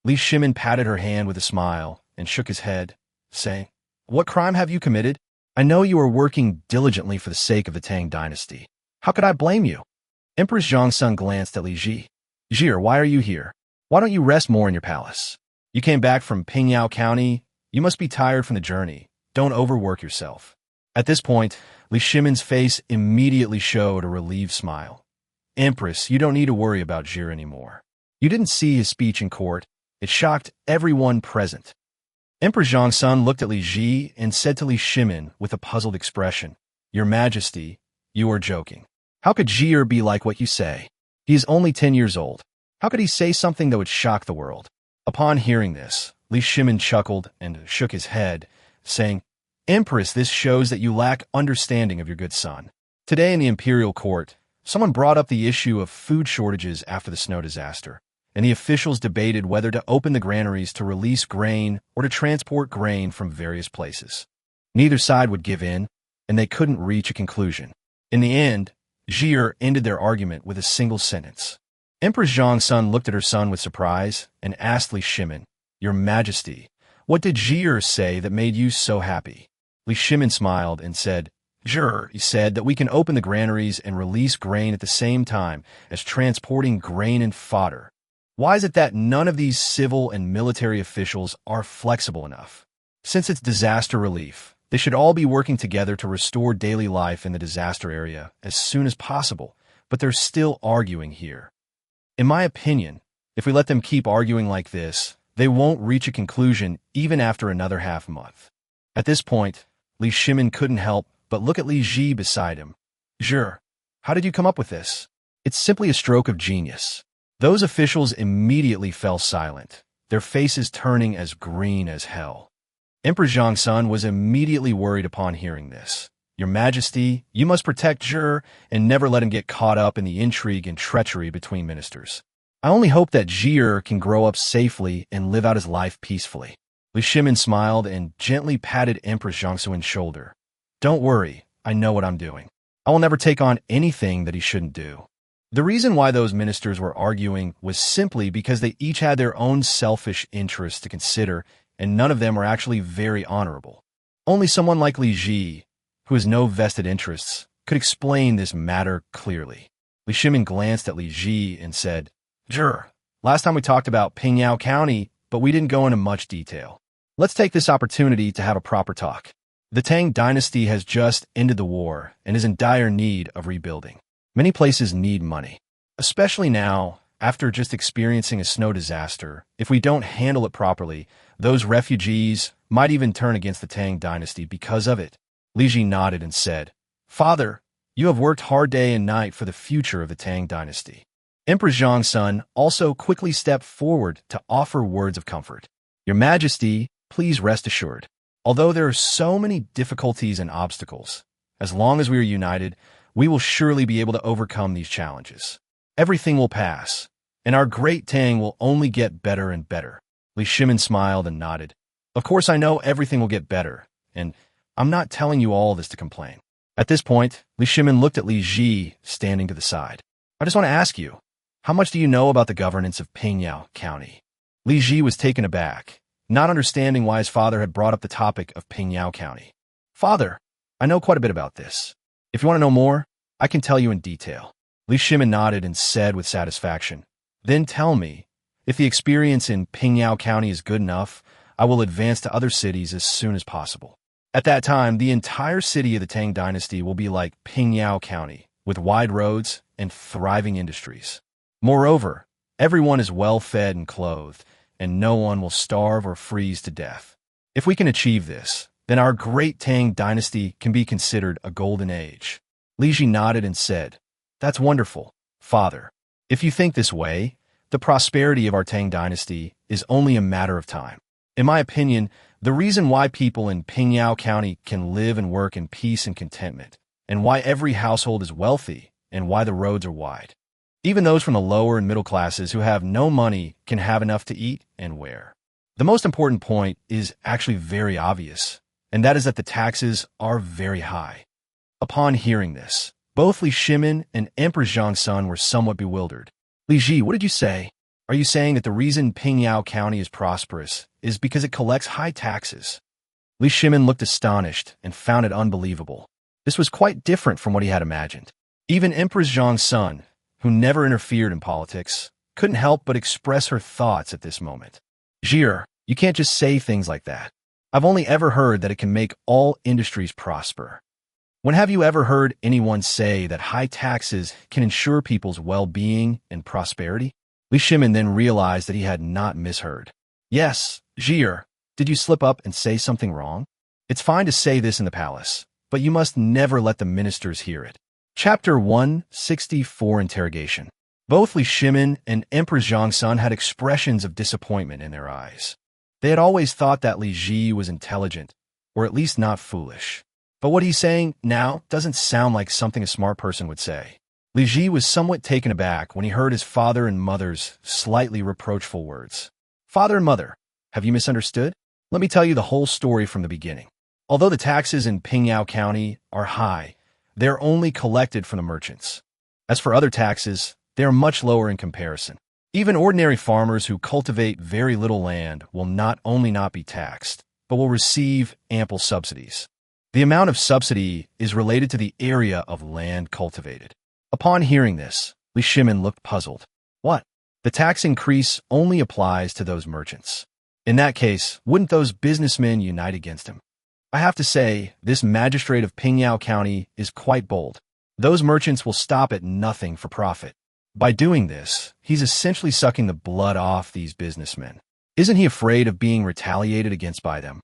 A: Li Shimin patted her hand with a smile and shook his head, saying, What crime have you committed? I know you are working diligently for the sake of the Tang Dynasty. How could I blame you? Empress Zhongsun glanced at Li Ji. Zhi'er, why are you here? Why don't you rest more in your palace? You came back from Pingyao County. You must be tired from the journey. Don't overwork yourself. At this point, Li Shimin's face immediately showed a relieved smile. Empress, you don't need to worry about Zhi'er anymore. You didn't see his speech in court. It shocked everyone present. Empress Zhongsun looked at Li Ji and said to Li Shimin with a puzzled expression, Your Majesty, you are joking. How could Zhi'er be like what you say? He is only 10 years old. How could he say something that would shock the world? Upon hearing this, Li Shimin chuckled and shook his head, saying, Empress, this shows that you lack understanding of your good son. Today in the imperial court, someone brought up the issue of food shortages after the snow disaster, and the officials debated whether to open the granaries to release grain or to transport grain from various places. Neither side would give in, and they couldn't reach a conclusion. In the end, Zhi'er ended their argument with a single sentence. Empress Zhongsun looked at her son with surprise and asked Li Shimin, Your Majesty, what did Zhi'er say that made you so happy? Li Shimin smiled and said, Zhi'er, he said that we can open the granaries and release grain at the same time as transporting grain and fodder. Why is it that none of these civil and military officials are flexible enough? Since it's disaster relief, they should all be working together to restore daily life in the disaster area as soon as possible, but they're still arguing here. In my opinion, if we let them keep arguing like this, they won't reach a conclusion even after another half month. At this point, Li Shimin couldn't help but look at Li Ji beside him. Zhi'er, how did you come up with this? It's simply a stroke of genius. Those officials immediately fell silent, their faces turning as green as hell. Emperor Zhongsun was immediately worried upon hearing this. Your Majesty, you must protect Zhi'er and never let him get caught up in the intrigue and treachery between ministers. I only hope that Zhi'er can grow up safely and live out his life peacefully. Li Shimin smiled and gently patted Empress Zhongsun's shoulder. Don't worry, I know what I'm doing. I will never take on anything that he shouldn't do. The reason why those ministers were arguing was simply because they each had their own selfish interests to consider, and none of them were actually very honorable. Only someone like Li Ji, who has no vested interests, could explain this matter clearly. Li Shimin glanced at Li Ji and said, Zhi'er, last time we talked about Pingyao County, but we didn't go into much detail. Let's take this opportunity to have a proper talk. The Tang Dynasty has just ended the war and is in dire need of rebuilding. Many places need money, especially now, after just experiencing a snow disaster. If we don't handle it properly, those refugees might even turn against the Tang Dynasty because of it. Li Ji nodded and said, Father, you have worked hard day and night for the future of the Tang Dynasty. Emperor Zhongsun also quickly stepped forward to offer words of comfort. Your Majesty, please rest assured. Although there are so many difficulties and obstacles, as long as we are united, we will surely be able to overcome these challenges. Everything will pass, and our great Tang will only get better and better. Li Shimin smiled and nodded. Of course, I know everything will get better, and I'm not telling you all this to complain. At this point, Li Shimin looked at Li Ji standing to the side. I just want to ask you, how much do you know about the governance of Pingyao County? Li Ji was taken aback, not understanding why his father had brought up the topic of Pingyao County. Father, I know quite a bit about this. If you want to know more, I can tell you in detail. Li Shimin nodded and said with satisfaction, Then tell me, If the experience in Pingyao County is good enough, I will advance to other cities as soon as possible. At that time, the entire city of the Tang Dynasty will be like Pingyao County, with wide roads and thriving industries. Moreover, everyone is well-fed and clothed, and no one will starve or freeze to death. If we can achieve this, then our great Tang Dynasty can be considered a golden age. Li Ji nodded and said, "That's wonderful, Father. If you think this way, the prosperity of our Tang Dynasty is only a matter of time. In my opinion, the reason why people in Pingyao County can live and work in peace and contentment, and why every household is wealthy, and why the roads are wide. Even those from the lower and middle classes who have no money can have enough to eat and wear. The most important point is actually very obvious, and that is that the taxes are very high." Upon hearing this, both Li Shimin and Emperor Taizong were somewhat bewildered. "Li Ji, what did you say? Are you saying that the reason Pingyao County is prosperous is because it collects high taxes?" Li Shimin looked astonished and found it unbelievable. This was quite different from what he had imagined. Even Empress Taizong, who never interfered in politics, couldn't help but express her thoughts at this moment. "Jir, you can't just say things like that. I've only ever heard that it can make all industries prosper. When have you ever heard anyone say that high taxes can ensure people's well-being and prosperity?" Li Shimin then realized that he had not misheard. "Yes, Jir, did you slip up and say something wrong? It's fine to say this in the palace, but you must never let the ministers hear it." Chapter 164 Interrogation. Both Li Shimin and Emperor Taizong had expressions of disappointment in their eyes. They had always thought that Li Ji was intelligent, or at least not foolish. But what he's saying now doesn't sound like something a smart person would say. Li Ji was somewhat taken aback when he heard his father and mother's slightly reproachful words. "Father and mother, have you misunderstood? Let me tell you the whole story from the beginning. Although the taxes in Pingyao County are high, they are only collected from the merchants. As for other taxes, they are much lower in comparison. Even ordinary farmers who cultivate very little land will not only not be taxed, but will receive ample subsidies. The amount of subsidy is related to the area of land cultivated." Upon hearing this, Li Shimin looked puzzled. "What? The tax increase only applies to those merchants. In that case, wouldn't those businessmen unite against him? I have to say, this magistrate of Pingyao County is quite bold. Those merchants will stop at nothing for profit. By doing this, he's essentially sucking the blood off these businessmen. Isn't he afraid of being retaliated against by them?"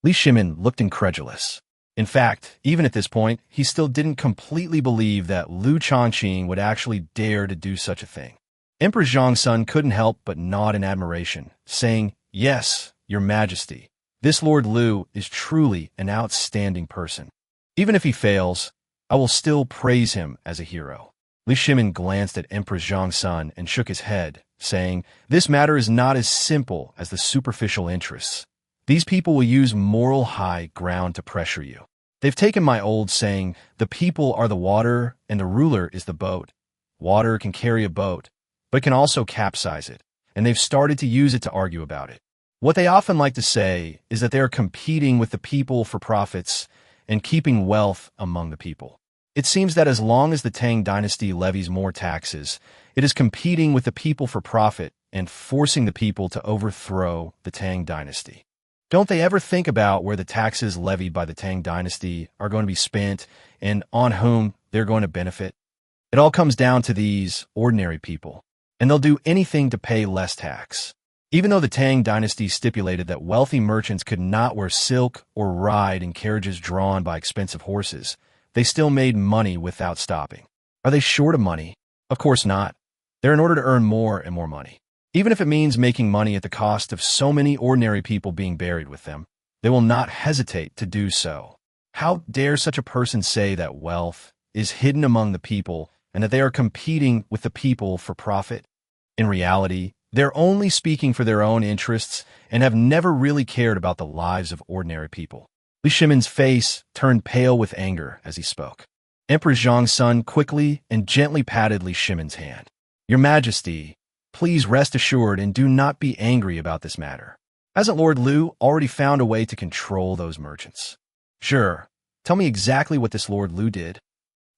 A: Li Shimin looked incredulous. In fact, even at this point, he still didn't completely believe that Liu Shaoqing would actually dare to do such a thing. Emperor Taizong couldn't help but nod in admiration, saying, "Yes, Your Majesty, this Lord Liu is truly an outstanding person. Even if he fails, I will still praise him as a hero." Li Shimin glanced at Emperor Taizong and shook his head, saying, "This matter is not as simple as the superficial interests. These people will use moral high ground to pressure you. They've taken my old saying, the people are the water and the ruler is the boat. Water can carry a boat, but can also capsize it, and they've started to use it to argue about it. What they often like to say is that they are competing with the people for profits and keeping wealth among the people. It seems that as long as the Tang Dynasty levies more taxes, it is competing with the people for profit and forcing the people to overthrow the Tang Dynasty. Don't they ever think about where the taxes levied by the Tang Dynasty are going to be spent and on whom they're going to benefit? It all comes down to these ordinary people, and they'll do anything to pay less tax. Even though the Tang Dynasty stipulated that wealthy merchants could not wear silk or ride in carriages drawn by expensive horses, they still made money without stopping. Are they short of money? Of course not. They're in order to earn more and more money. Even if it means making money at the cost of so many ordinary people being buried with them, they will not hesitate to do so. How dare such a person say that wealth is hidden among the people and that they are competing with the people for profit? In reality, they're only speaking for their own interests and have never really cared about the lives of ordinary people. Li Shimin's face turned pale with anger as he spoke. Emperor Taizong quickly and gently patted Li Shimin's hand. "Your Majesty, please rest assured and do not be angry about this matter. Hasn't Lord Liu already found a way to control those merchants?" "Sure. Tell me exactly what this Lord Liu did."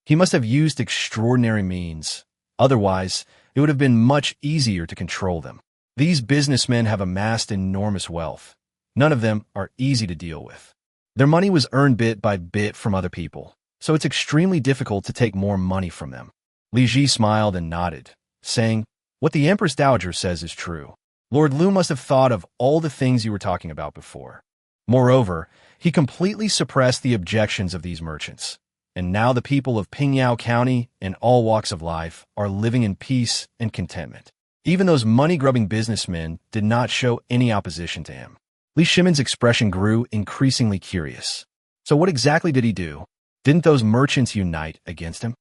A: "He must have used extraordinary means. Otherwise, it would have been much easier to control them. These businessmen have amassed enormous wealth. None of them are easy to deal with. Their money was earned bit by bit from other people, so it's extremely difficult to take more money from them. Li Ji smiled and nodded, saying, "What the Empress Dowager says is true. Lord Liu must have thought of all the things you were talking about before. Moreover, he completely suppressed the objections of these merchants, and now the people of Pingyao County in all walks of life are living in peace and contentment. Even those money-grubbing businessmen did not show any opposition to him." Li Shimin's expression grew increasingly curious. So what exactly did he do? Didn't those merchants unite against him?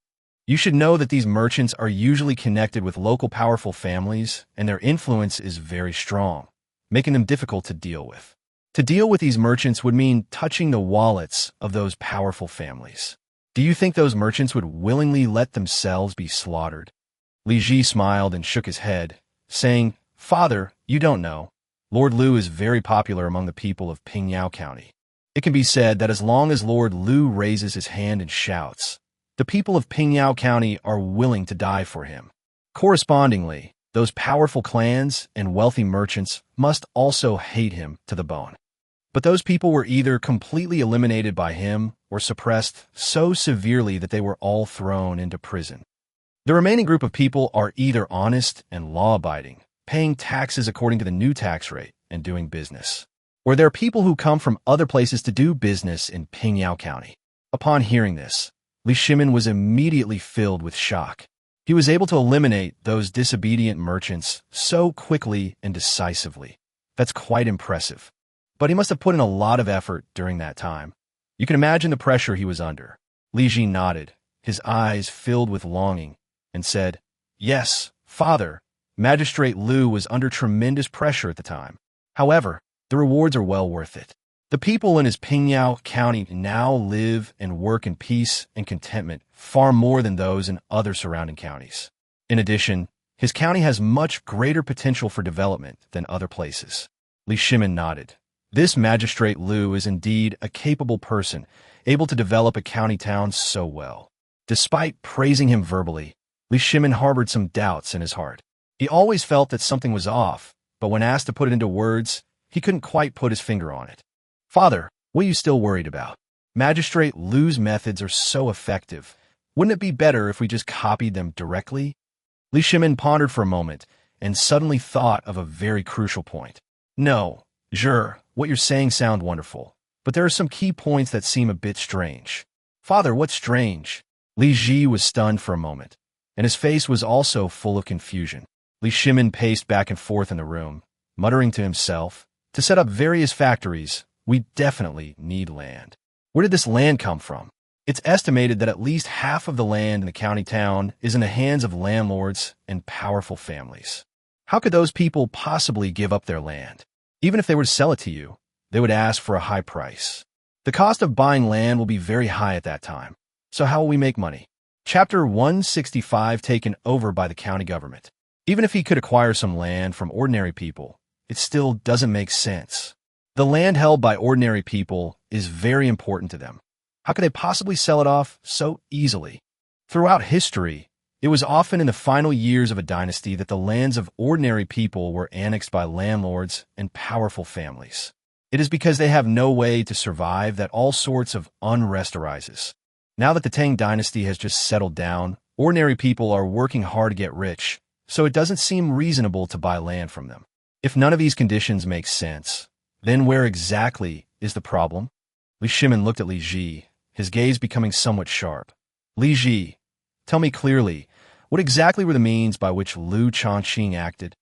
A: You should know that these merchants are usually connected with local powerful families, and their influence is very strong, making them difficult to deal with. To deal with these merchants would mean touching the wallets of those powerful families. Do you think those merchants would willingly let themselves be slaughtered? Li Ji smiled and shook his head, saying, "Father, you don't know. Lord Liu is very popular among the people of Pingyao County. It can be said that as long as Lord Liu raises his hand and shouts, the people of Pingyao County are willing to die for him. Correspondingly, those powerful clans and wealthy merchants must also hate him to the bone. But those people were either completely eliminated by him or suppressed so severely that they were all thrown into prison. The remaining group of people are either honest and law-abiding, paying taxes according to the new tax rate and doing business, or there are people who come from other places to do business in Pingyao County." Upon hearing this, Li Shimin was immediately filled with shock. He was able to eliminate those disobedient merchants so quickly and decisively. That's quite impressive. But he must have put in a lot of effort during that time. You can imagine the pressure he was under. Li Ji nodded, his eyes filled with longing, and said, "Yes, Father, Magistrate Liu was under tremendous pressure at the time. However, the rewards are well worth it. The people in his Pingyao County now live and work in peace and contentment far more than those in other surrounding counties. In addition, his county has much greater potential for development than other places." Li Shimin nodded. This Magistrate Liu is indeed a capable person, able to develop a county town so well. Despite praising him verbally, Li Shimin harbored some doubts in his heart. He always felt that something was off, but when asked to put it into words, he couldn't quite put his finger on it. "Father, what are you still worried about? Magistrate Liu's methods are so effective. Wouldn't it be better if we just copied them directly?" Li Shimin pondered for a moment and suddenly thought of a very crucial point. "No, sure, what you're saying sounds wonderful, but there are some key points that seem a bit strange." "Father, what's strange?" Li Ji was stunned for a moment, and his face was also full of confusion. Li Shimin paced back and forth in the room, muttering to himself, "To set up various factories, we definitely need land. Where did this land come from? It's estimated that at least half of the land in the county town is in the hands of landlords and powerful families. How could those people possibly give up their land? Even if they were to sell it to you, they would ask for a high price. The cost of buying land will be very high at that time. So how will we make money?" Chapter 165 taken over by the county government. Even if he could acquire some land from ordinary people, it still doesn't make sense. The land held by ordinary people is very important to them. How could they possibly sell it off so easily? Throughout history, it was often in the final years of a dynasty that the lands of ordinary people were annexed by landlords and powerful families. It is because they have no way to survive that all sorts of unrest arises. Now that the Tang Dynasty has just settled down, ordinary people are working hard to get rich, so it doesn't seem reasonable to buy land from them. If none of these conditions make sense, then where exactly is the problem? Li Shimin looked at Li Ji, his gaze becoming somewhat sharp. "Li Ji, tell me clearly, what exactly were the means by which Liu Shaoqing acted?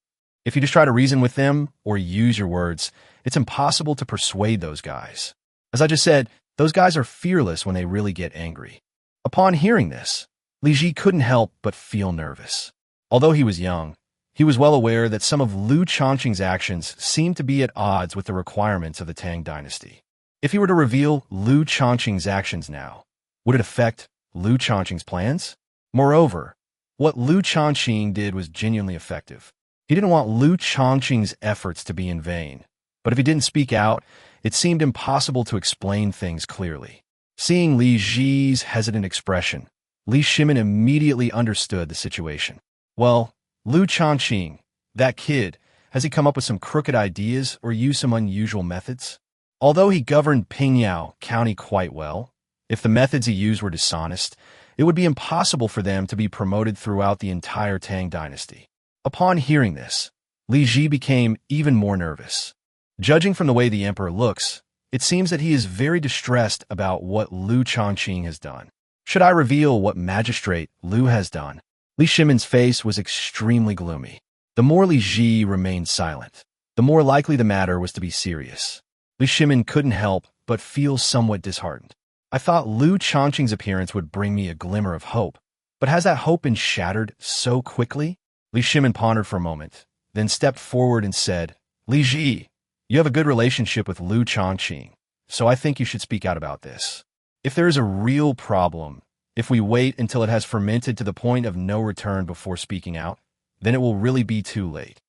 A: If you just try to reason with them or use your words, it's impossible to persuade those guys. As I just said, those guys are fearless when they really get angry." Upon hearing this, Li Ji couldn't help but feel nervous. Although he was young, he was well aware that some of Liu Shaoqing's actions seemed to be at odds with the requirements of the Tang Dynasty. If he were to reveal Liu Shaoqing's actions now, would it affect Liu Shaoqing's plans? Moreover, what Liu Shaoqing did was genuinely effective. He didn't want Liu Shaoqing's efforts to be in vain, but if he didn't speak out, it seemed impossible to explain things clearly. Seeing Li Ji's hesitant expression, Li Shimin immediately understood the situation. "Well, Liu Shaoqing, that kid, Has he come up with some crooked ideas or used some unusual methods? Although he governed Pingyao County quite well, if the methods he used were dishonest, it would be impossible for them to be promoted throughout the entire Tang Dynasty. Upon hearing this, Li Ji became even more nervous. Judging from the way the emperor looks, it seems that he is very distressed about what Liu Shaoqing has done. Should I reveal what Magistrate Liu has done? Li Shimin's face was extremely gloomy. The more Li Ji remained silent, the more likely the matter was to be serious. Li Shimin couldn't help but feel somewhat disheartened. I thought Liu Shaoqing's appearance would bring me a glimmer of hope, but has that hope been shattered so quickly? Li Shimin pondered for a moment, then stepped forward and said, Li Ji, you have a good relationship with Liu Shaoqing, so I think you should speak out about this. If there is a real problem, if we wait until it has fermented to the point of no return before speaking out, then it will really be too late.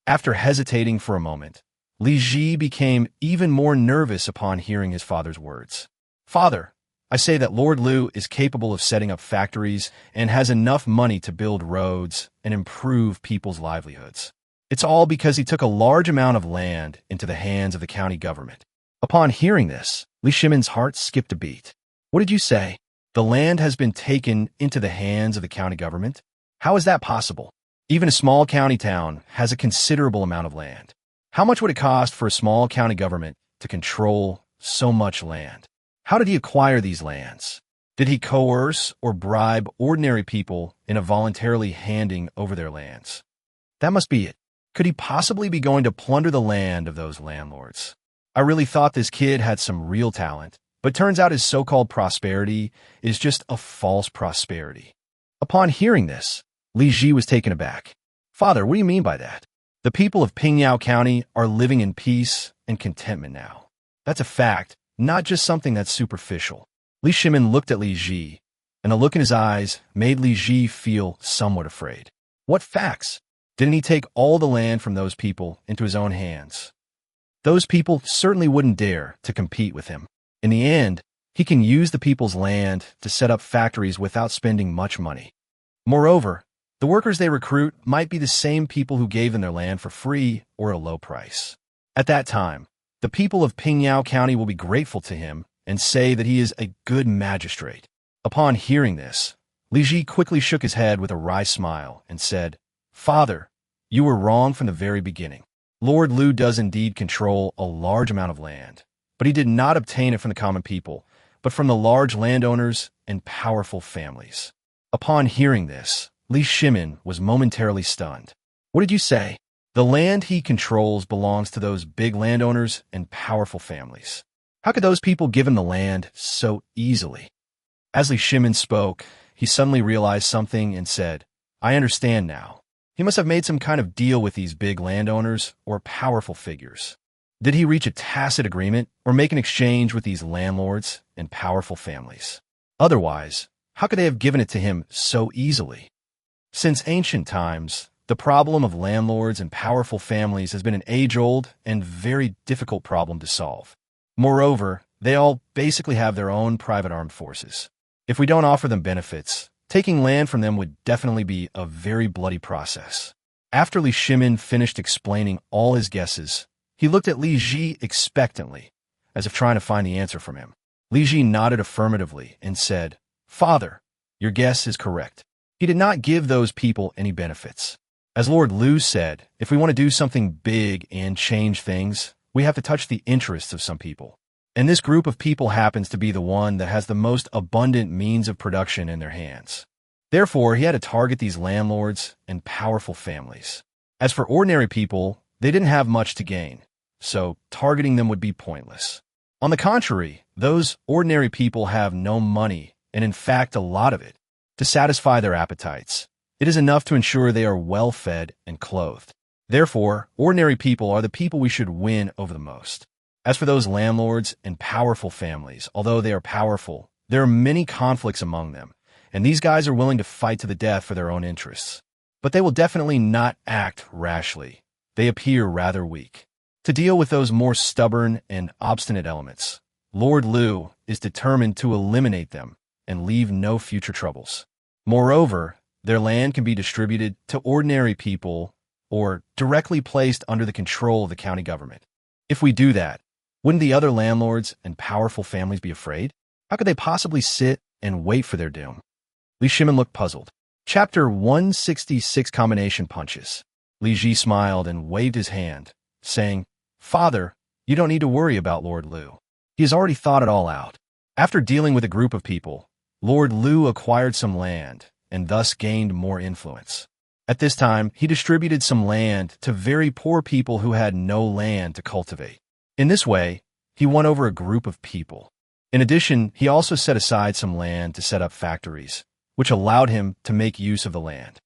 A: After hesitating for a moment, Li Ji became even more nervous upon hearing his father's words. Father, I say that Lord Liu is capable of setting up factories and has enough money to build roads and improve people's livelihoods. It's all because he took a large amount of land into the hands of the county government. Upon hearing this, Li Shimin's heart skipped a beat. What did you say? The land has been taken into the hands of the county government? How is that possible? Even a small county town has a considerable amount of land. How much would it cost for a small county government to control so much land? How did he acquire these lands? Did he coerce or bribe ordinary people into voluntarily handing over their lands? That must be it. Could he possibly be going to plunder the land of those landlords? I really thought this kid had some real talent, but turns out his so-called prosperity is just a false prosperity. Upon hearing this, Li Ji was taken aback. Father, what do you mean by that? The people of Pingyao County are living in peace and contentment now. That's a fact, not just something that's superficial. Li Shimin looked at Li Ji, and the look in his eyes made Li Ji feel somewhat afraid. What facts? Didn't he take all the land from those people into his own hands? Those people certainly wouldn't dare to compete with him. In the end, he can use the people's land to set up factories without spending much money. Moreover, the workers they recruit might be the same people who gave them their land for free or a low price. At that time, the people of Pingyao County will be grateful to him and say that he is a good magistrate. Upon hearing this, Li Ji quickly shook his head with a wry smile and said, Father, you were wrong from the very beginning. Lord Liu does indeed control a large amount of land, but he did not obtain it from the common people, but from the large landowners and powerful families. Upon hearing this, Li Shimin was momentarily stunned. What did you say? The land he controls belongs to those big landowners and powerful families. How could those people give him the land so easily? As Li Shimin spoke, he suddenly realized something and said, I understand now. He must have made some kind of deal with these big landowners or powerful figures. Did he reach a tacit agreement or make an exchange with these landlords and powerful families? Otherwise, how could they have given it to him so easily? Since ancient times, the problem of landlords and powerful families has been an age-old and very difficult problem to solve. Moreover, they all basically have their own private armed forces. If we don't offer them benefits, taking land from them would definitely be a very bloody process. After Li Shimin finished explaining all his guesses, he looked at Li Ji expectantly, as if trying to find the answer from him. Li Ji nodded affirmatively and said, Father, your guess is correct. He did not give those people any benefits. As Lord Liu said, if we want to do something big and change things, we have to touch the interests of some people. And this group of people happens to be the one that has the most abundant means of production in their hands. Therefore, he had to target these landlords and powerful families. As for ordinary people, they didn't have much to gain, so targeting them would be pointless. On the contrary, those ordinary people have no money, and in fact a lot of it, to satisfy their appetites. It is enough to ensure they are well-fed and clothed. Therefore, ordinary people are the people we should win over the most. As for those landlords and powerful families, although they are powerful, there are many conflicts among them, and these guys are willing to fight to the death for their own interests. But they will definitely not act rashly. They appear rather weak. To deal with those more stubborn and obstinate elements, Lord Liu is determined to eliminate them and leave no future troubles. Moreover, their land can be distributed to ordinary people or directly placed under the control of the county government. If we do that, wouldn't the other landlords and powerful families be afraid? How could they possibly sit and wait for their doom? Li Shimin looked puzzled. Chapter 166 Combination Punches. Li Ji smiled and waved his hand, saying, "Father, you don't need to worry about Lord Liu. He has already thought it all out." After dealing with a group of people, Lord Liu acquired some land and thus gained more influence. At this time, he distributed some land to very poor people who had no land to cultivate. In this way, he won over a group of people. In addition, he also set aside some land to set up factories, which allowed him to make use of the land.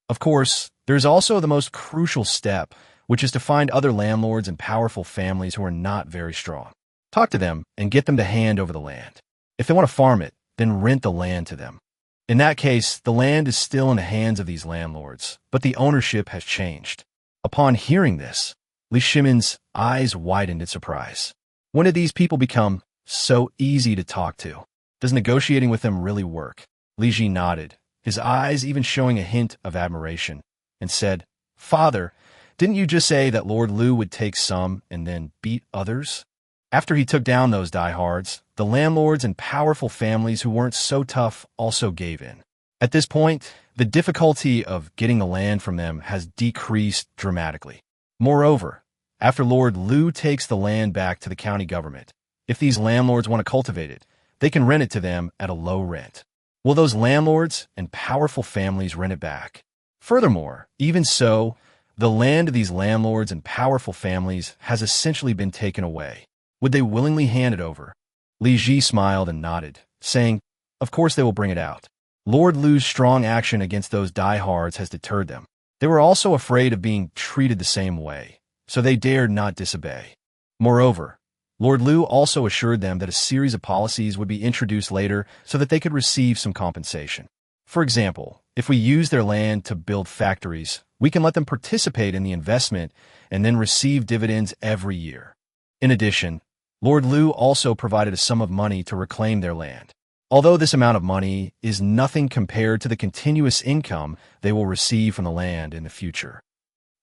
A: Of course, there's also the most crucial step, which is to find other landlords and powerful families who are not very strong. Talk to them and get them to hand over the land. If they want to farm it, then rent the land to them. In that case, the land is still in the hands of these landlords, but the ownership has changed. Upon hearing this, Li Shimin's eyes widened in surprise. When did these people become so easy to talk to? Does negotiating with them really work? Li Ji nodded, his eyes even showing a hint of admiration, and said, "Father, didn't you just say that Lord Liu would take some and then beat others?" After he took down those diehards, the landlords and powerful families who weren't so tough also gave in. At this point, the difficulty of getting the land from them has decreased dramatically. Moreover, after Lord Liu takes the land back to the county government, if these landlords want to cultivate it, they can rent it to them at a low rent. Will those landlords and powerful families rent it back? Furthermore, even so, the land of these landlords and powerful families has essentially been taken away. Would they willingly hand it over? Li Ji smiled and nodded, saying, "Of course they will bring it out." Lord Liu's strong action against those diehards has deterred them. They were also afraid of being treated the same way, so they dared not disobey. Moreover, Lord Liu also assured them that a series of policies would be introduced later so that they could receive some compensation. For example, if we use their land to build factories, we can let them participate in the investment and then receive dividends every year. In addition, Lord Liu also provided a sum of money to reclaim their land. Although this amount of money is nothing compared to the continuous income they will receive from the land in the future.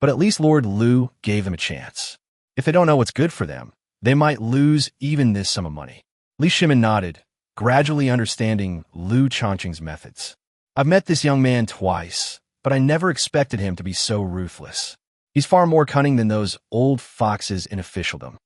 A: But at least Lord Liu gave them a chance. If they don't know what's good for them, they might lose even this sum of money. Li Shimin nodded, gradually understanding Liu Shaoqing's methods. "I've met this young man twice, but I never expected him to be so ruthless. He's far more cunning than those old foxes in officialdom."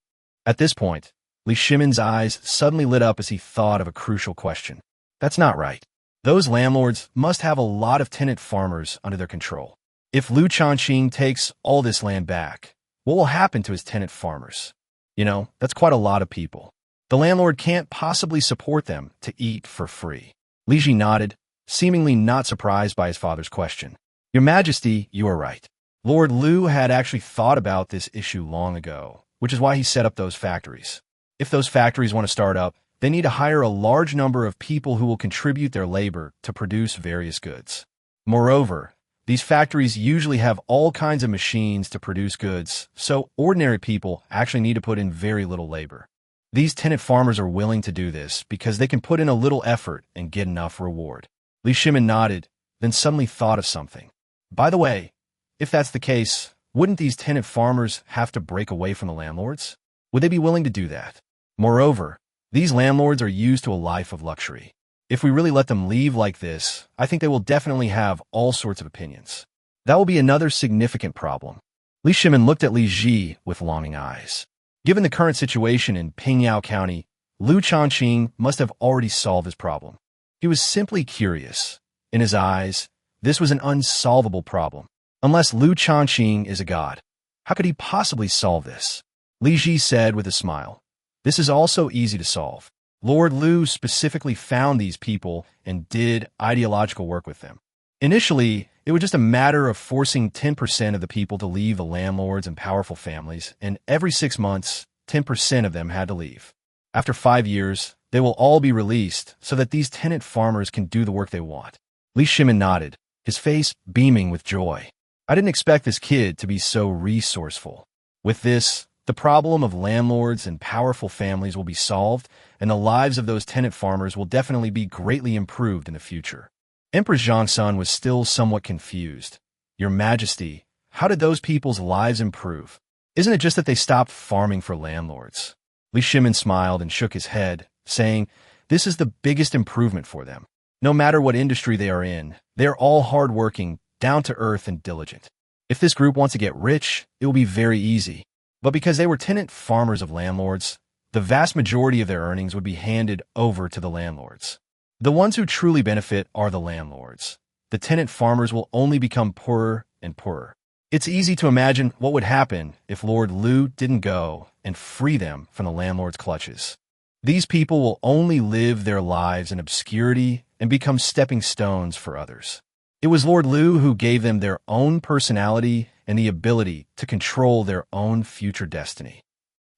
A: At this point, Li Shimin's eyes suddenly lit up as he thought of a crucial question. That's not right. Those landlords must have a lot of tenant farmers under their control. If Liu Shaoqing takes all this land back, what will happen to his tenant farmers? That's quite a lot of people. The landlord can't possibly support them to eat for free. Li Ji nodded, seemingly not surprised by his father's question. "Your Majesty, you are right. Lord Liu had actually thought about this issue long ago, which is why he set up those factories. If those factories want to start up, they need to hire a large number of people who will contribute their labor to produce various goods. Moreover, these factories usually have all kinds of machines to produce goods, so ordinary people actually need to put in very little labor. These tenant farmers are willing to do this because they can put in a little effort and get enough reward." Li Shimin nodded, then suddenly thought of something. "By the way, if that's the case, wouldn't these tenant farmers have to break away from the landlords? Would they be willing to do that? Moreover, these landlords are used to a life of luxury. If we really let them leave like this, I think they will definitely have all sorts of opinions. That will be another significant problem." Li Shimin looked at Li Ji with longing eyes. Given the current situation in Pingyao County, Liu Shaoqing must have already solved his problem. He was simply curious. In his eyes, this was an unsolvable problem. Unless Liu Shaoqing is a god, how could he possibly solve this? Li Ji said with a smile, "This is also easy to solve. Lord Liu specifically found these people and did ideological work with them. Initially, it was just a matter of forcing 10% of the people to leave the landlords and powerful families, and every 6 months, 10% of them had to leave. After 5 years, they will all be released so that these tenant farmers can do the work they want." Li Shimin nodded, his face beaming with joy. "I didn't expect this kid to be so resourceful. With this, the problem of landlords and powerful families will be solved, and the lives of those tenant farmers will definitely be greatly improved in the future." Emperor Zhongsun was still somewhat confused. "Your Majesty, how did those people's lives improve? Isn't it just that they stopped farming for landlords? Li Shimin smiled and shook his head, saying, this is the biggest improvement for them. No matter what industry they are in, they are all hardworking, down-to-earth, and diligent. If this group wants to get rich, it will be very easy. But because they were tenant farmers of landlords, the vast majority of their earnings would be handed over to the landlords. The ones who truly benefit are the landlords. The tenant farmers will only become poorer and poorer. It's easy to imagine what would happen if Lord Liu didn't go and free them from the landlord's clutches. These people will only live their lives in obscurity and become stepping stones for others. It was Lord Liu who gave them their own personality and the ability to control their own future destiny.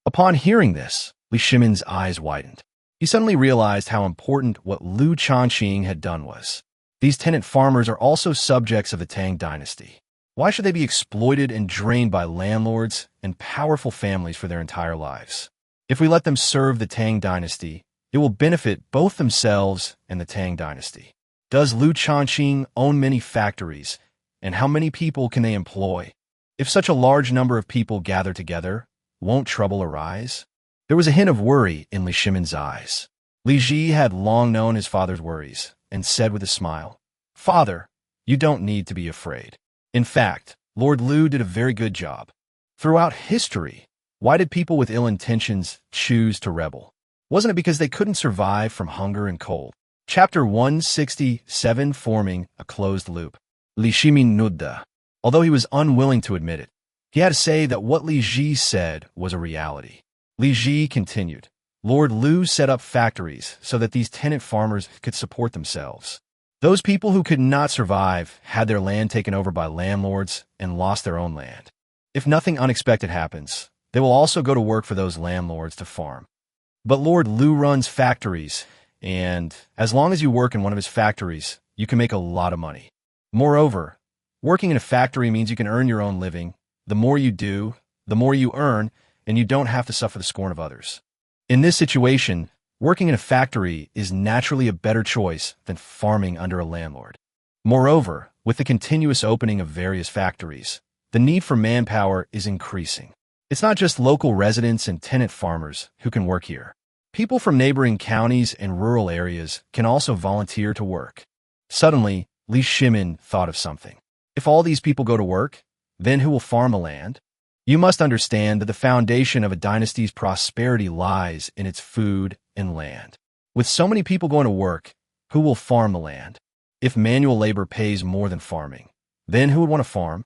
A: Upon hearing this, Li Shimin's eyes widened. He suddenly realized how important what Liu Shaoqing had done was. These tenant farmers are also subjects of the Tang Dynasty. Why should they be exploited and drained by landlords and powerful families for their entire lives? If we let them serve the Tang Dynasty, it will benefit both themselves and the Tang Dynasty. Does Liu Shaoqing own many factories, and how many people can they employ? If such a large number of people gather together, won't trouble arise? There was a hint of worry in Li Shimin's eyes. Li Ji had long known his father's worries, and said with a smile, Father, you don't need to be afraid. In fact, Lord Liu did a very good job. Throughout history, why did people with ill intentions choose to rebel? Wasn't it because they couldn't survive from hunger and cold? Chapter 167, Forming a Closed Loop. Li Shimin nudda. Although he was unwilling to admit it, he had to say that what Li Ji said was a reality. Li Ji continued, Lord Liu set up factories so that these tenant farmers could support themselves. Those people who could not survive had their land taken over by landlords and lost their own land. If nothing unexpected happens, they will also go to work for those landlords to farm. But Lord Liu runs factories, and as long as you work in one of his factories, you can make a lot of money. Moreover, working in a factory means you can earn your own living. The more you do, the more you earn, and you don't have to suffer the scorn of others. In this situation, working in a factory is naturally a better choice than farming under a landlord. Moreover, with the continuous opening of various factories, the need for manpower is increasing. It's not just local residents and tenant farmers who can work here. People from neighboring counties and rural areas can also volunteer to work. Suddenly, Li Shimin thought of something. If all these people go to work, then who will farm the land? You must understand that the foundation of a dynasty's prosperity lies in its food and land. With so many people going to work, who will farm the land? If manual labor pays more than farming, then who would want to farm?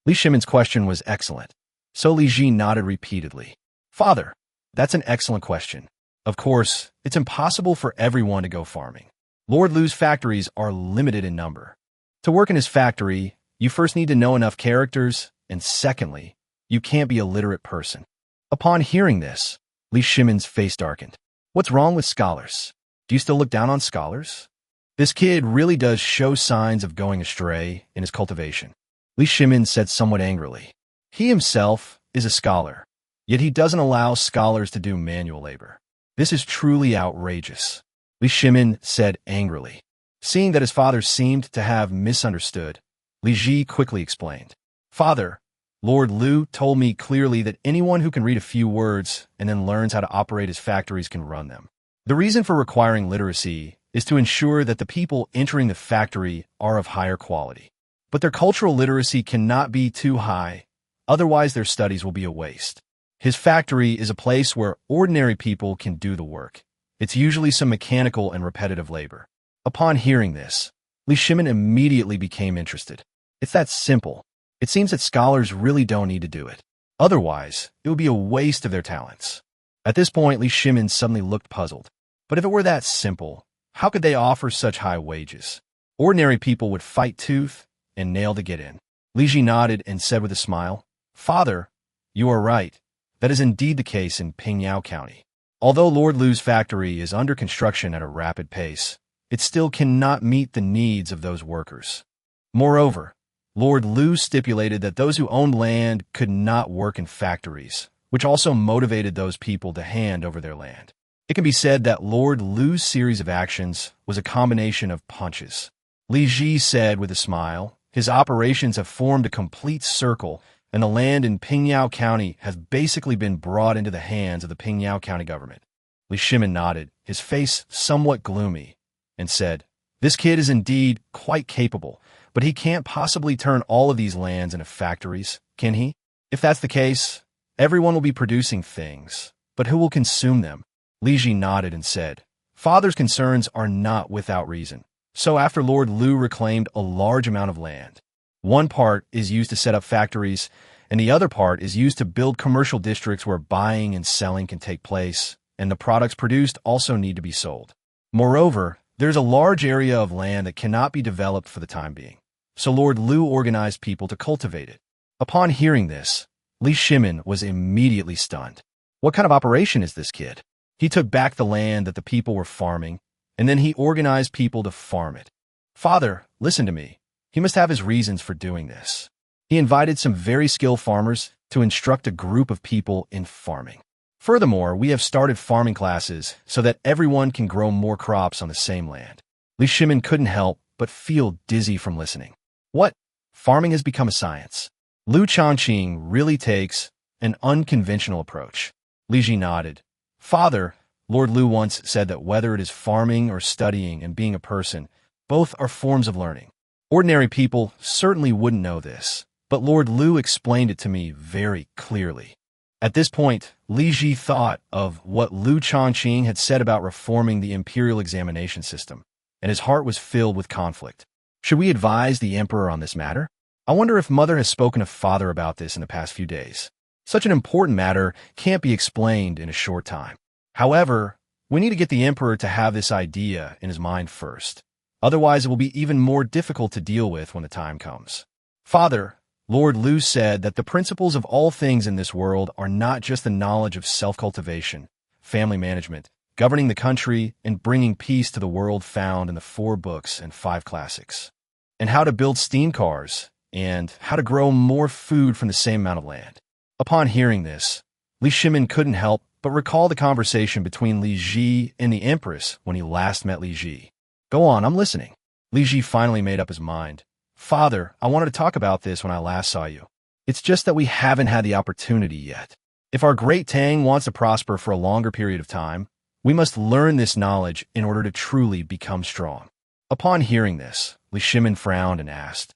A: Li Shimin's question was excellent, so Li Ji nodded repeatedly. Father, that's an excellent question. Of course, it's impossible for everyone to go farming. Lord Liu's factories are limited in number. To work in his factory, you first need to know enough characters, and secondly, you can't be a literate person. Upon hearing this, Li Shimin's face darkened. What's wrong with scholars? Do you still look down on scholars? This kid really does show signs of going astray in his cultivation. Li Shimin said somewhat angrily. He himself is a scholar, yet he doesn't allow scholars to do manual labor. This is truly outrageous, Li Shimin said angrily. Seeing that his father seemed to have misunderstood, Li Ji quickly explained. Father, Lord Liu told me clearly that anyone who can read a few words and then learns how to operate his factories can run them. The reason for requiring literacy is to ensure that the people entering the factory are of higher quality. But their cultural literacy cannot be too high, otherwise their studies will be a waste. His factory is a place where ordinary people can do the work. It's usually some mechanical and repetitive labor. Upon hearing this, Li Shimin immediately became interested. It's that simple. It seems that scholars really don't need to do it. Otherwise, it would be a waste of their talents. At this point, Li Shimin suddenly looked puzzled. But if it were that simple, how could they offer such high wages? Ordinary people would fight tooth and nail to get in. Li Ji nodded and said with a smile, Father, you are right. That is indeed the case in Pingyao County. Although Lord Liu's factory is under construction at a rapid pace, it still cannot meet the needs of those workers. Moreover, Lord Liu stipulated that those who owned land could not work in factories, which also motivated those people to hand over their land. It can be said that Lord Liu's series of actions was a combination of punches. Li Ji said with a smile, His operations have formed a complete circle, and the land in Pingyao County has basically been brought into the hands of the Pingyao County government. Li Shimin nodded, his face somewhat gloomy, and said, "This kid is indeed quite capable, but he can't possibly turn all of these lands into factories, can he? If that's the case, everyone will be producing things, but who will consume them?" Li Ji nodded and said, "Father's concerns are not without reason. So after Lord Liu reclaimed a large amount of land, one part is used to set up factories, and the other part is used to build commercial districts where buying and selling can take place, and the products produced also need to be sold. Moreover, there's a large area of land that cannot be developed for the time being, so Lord Liu organized people to cultivate it." Upon hearing this, Li Shimin was immediately stunned. What kind of operation is this kid? He took back the land that the people were farming, and then he organized people to farm it. "Father, listen to me. He must have his reasons for doing this." He invited some very skilled farmers to instruct a group of people in farming. Furthermore, we have started farming classes so that everyone can grow more crops on the same land. Li Shimin couldn't help but feel dizzy from listening. What? Farming has become a science. Liu Shaoqing really takes an unconventional approach. Li Ji nodded. "Father, Lord Liu once said that whether it is farming or studying and being a person, both are forms of learning. Ordinary people certainly wouldn't know this, but Lord Liu explained it to me very clearly." At this point, Li Ji thought of what Liu Shaoqing had said about reforming the imperial examination system, and his heart was filled with conflict. Should we advise the emperor on this matter? I wonder if Mother has spoken to Father about this in the past few days. Such an important matter can't be explained in a short time. However, we need to get the emperor to have this idea in his mind first. Otherwise, it will be even more difficult to deal with when the time comes. "Father, Lord Liu said that the principles of all things in this world are not just the knowledge of self-cultivation, family management, governing the country, and bringing peace to the world found in the 4 books and 5 classics, and how to build steam cars, and how to grow more food from the same amount of land." Upon hearing this, Li Shimin couldn't help but recall the conversation between Li Ji and the Empress when he last met Li Ji. "Go on, I'm listening." Li Ji finally made up his mind. "Father, I wanted to talk about this when I last saw you. It's just that we haven't had the opportunity yet. If our great Tang wants to prosper for a longer period of time, we must learn this knowledge in order to truly become strong." Upon hearing this, Li Shimin frowned and asked,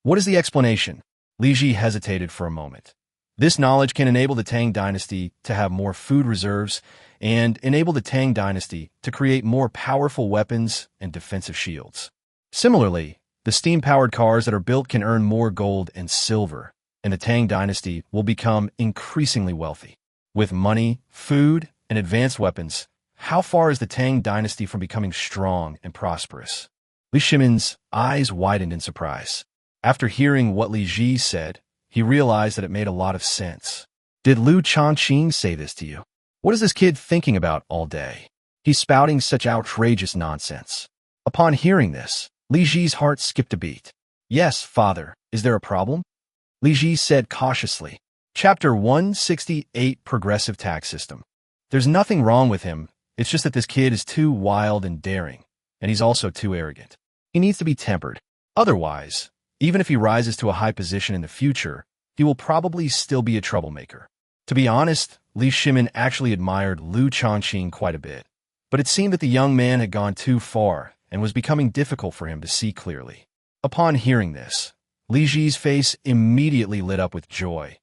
A: "What is the explanation?" Li Ji hesitated for a moment. "This knowledge can enable the Tang Dynasty to have more food reserves and enable the Tang Dynasty to create more powerful weapons and defensive shields. Similarly, the steam-powered cars that are built can earn more gold and silver, and the Tang Dynasty will become increasingly wealthy. With money, food, and advanced weapons, how far is the Tang Dynasty from becoming strong and prosperous?" Li Shimin's eyes widened in surprise. After hearing what Li Ji said, he realized that it made a lot of sense. "Did Liu Shaoqing say this to you? What is this kid thinking about all day? He's spouting such outrageous nonsense." Upon hearing this, Li Ji's heart skipped a beat. "Yes, Father. Is there a problem?" Li Ji said cautiously. Chapter 168, Progressive Tax System. "There's nothing wrong with him. It's just that this kid is too wild and daring, and he's also too arrogant. He needs to be tempered. Otherwise, even if he rises to a high position in the future, he will probably still be a troublemaker." To be honest, Li Shimin actually admired Liu Shaoqing quite a bit, but it seemed that the young man had gone too far and was becoming difficult for him to see clearly. Upon hearing this, Li Ji's face immediately lit up with joy.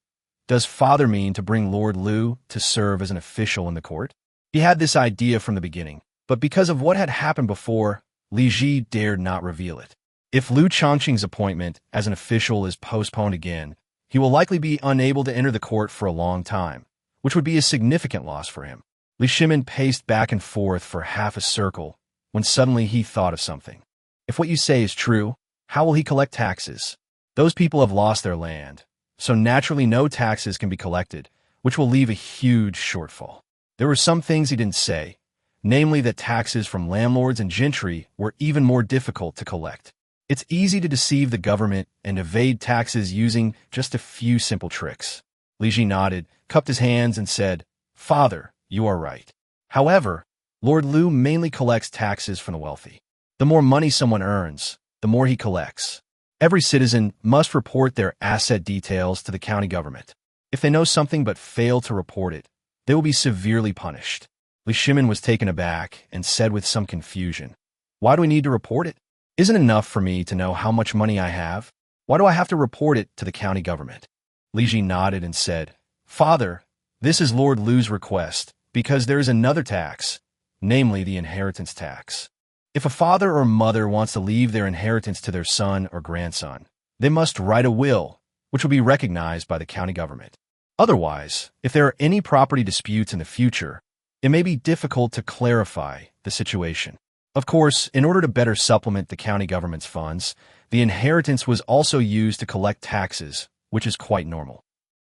A: Does Father mean to bring Lord Liu to serve as an official in the court? He had this idea from the beginning, but because of what had happened before, Li Ji dared not reveal it. If Liu Shaoqing's appointment as an official is postponed again, he will likely be unable to enter the court for a long time, which would be a significant loss for him. Li Shimin paced back and forth for half a circle when suddenly he thought of something. If what you say is true, how will he collect taxes? Those people have lost their land, so naturally no taxes can be collected, which will leave a huge shortfall. There were some things he didn't say, namely that taxes from landlords and gentry were even more difficult to collect. It's easy to deceive the government and evade taxes using just a few simple tricks. Li Ji nodded, cupped his hands, and said, "Father, you are right. However, Lord Liu mainly collects taxes from the wealthy. The more money someone earns, the more he collects. Every citizen must report their asset details to the county government. If they know something but fail to report it, they will be severely punished. Liu Shaoqing was taken aback and said with some confusion, "Why do we need to report it? Isn't it enough for me to know how much money I have? Why do I have to report it to the county government?" Li Ji nodded and said, "Father, this is Lord Liu's request, because there is another tax, namely the inheritance tax. If a father or mother wants to leave their inheritance to their son or grandson, they must write a will, which will be recognized by the county government. Otherwise, if there are any property disputes in the future, it may be difficult to clarify the situation. Of course, in order to better supplement the county government's funds, the inheritance was also used to collect taxes, which is quite normal."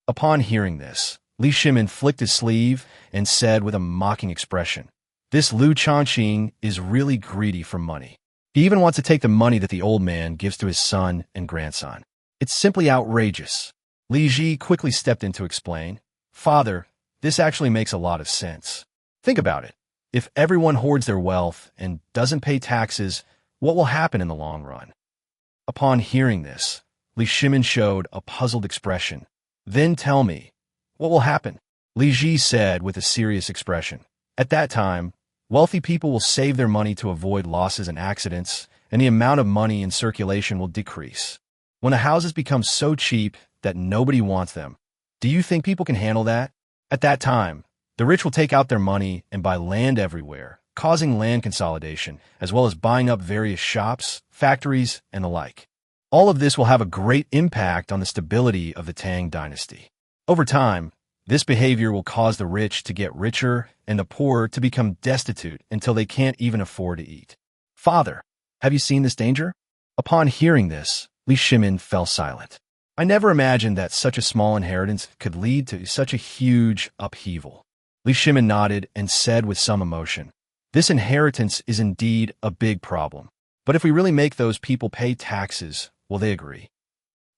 A: Upon hearing this, Li Shimin flicked his sleeve and said with a mocking expression, "This Liu Shaoqing is really greedy for money. He even wants to take the money that the old man gives to his son and grandson. It's simply outrageous." Li Ji quickly stepped in to explain, "Father, this actually makes a lot of sense. Think about it. If everyone hoards their wealth and doesn't pay taxes, what will happen in the long run?" Upon hearing this, Li Shimin showed a puzzled expression. "Then tell me, what will happen?" Li Ji said with a serious expression, "At that time, wealthy people will save their money to avoid losses and accidents, and the amount of money in circulation will decrease. When the houses become so cheap that nobody wants them, do you think people can handle that? At that time, the rich will take out their money and buy land everywhere, causing land consolidation, as well as buying up various shops, factories, and the like. All of this will have a great impact on the stability of the Tang Dynasty. Over time, this behavior will cause the rich to get richer and the poor to become destitute until they can't even afford to eat. Father, have you seen this danger?" Upon hearing this, Li Shimin fell silent. "I never imagined that such a small inheritance could lead to such a huge upheaval." Li Shimin nodded and said with some emotion, "This inheritance is indeed a big problem. But if we really make those people pay taxes, will they agree?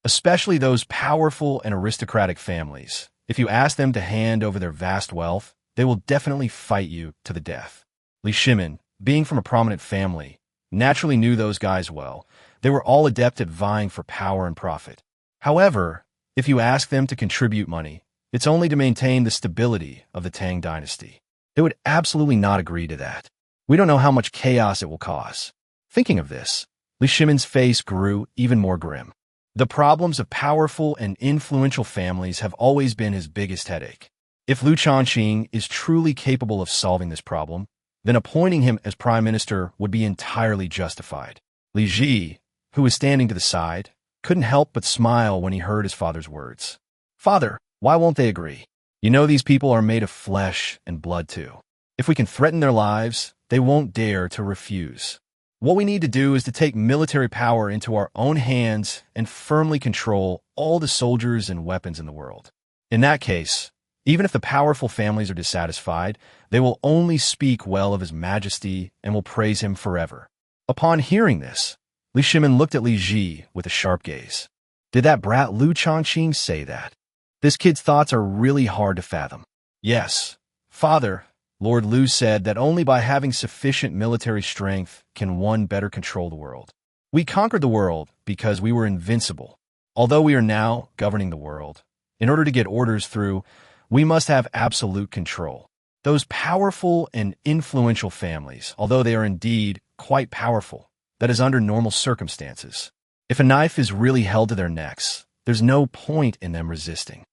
A: Especially those powerful and aristocratic families. If you ask them to hand over their vast wealth, they will definitely fight you to the death." Li Shimin, being from a prominent family, naturally knew those guys well. They were all adept at vying for power and profit. However, if you ask them to contribute money, it's only to maintain the stability of the Tang Dynasty. They would absolutely not agree to that. We don't know how much chaos it will cause. Thinking of this, Li Shimin's face grew even more grim. The problems of powerful and influential families have always been his biggest headache. If Liu Shaoqing is truly capable of solving this problem, then appointing him as prime minister would be entirely justified. Li Ji, who was standing to the side, couldn't help but smile when he heard his father's words. "Father, why won't they agree? You know these people are made of flesh and blood too. If we can threaten their lives, they won't dare to refuse. What we need to do is to take military power into our own hands and firmly control all the soldiers and weapons in the world. In that case, even if the powerful families are dissatisfied, they will only speak well of His Majesty and will praise him forever." Upon hearing this, Li Shimin looked at Li Ji with a sharp gaze. Did that brat Liu Shaoqing say that? This kid's thoughts are really hard to fathom. "Yes, Father, Lord Liu said that only by having sufficient military strength can one better control the world. We conquered the world because we were invincible. Although we are now governing the world, in order to get orders through, we must have absolute control. Those powerful and influential families, although they are indeed quite powerful, that is under normal circumstances. If a knife is really held to their necks, there's no point in them resisting."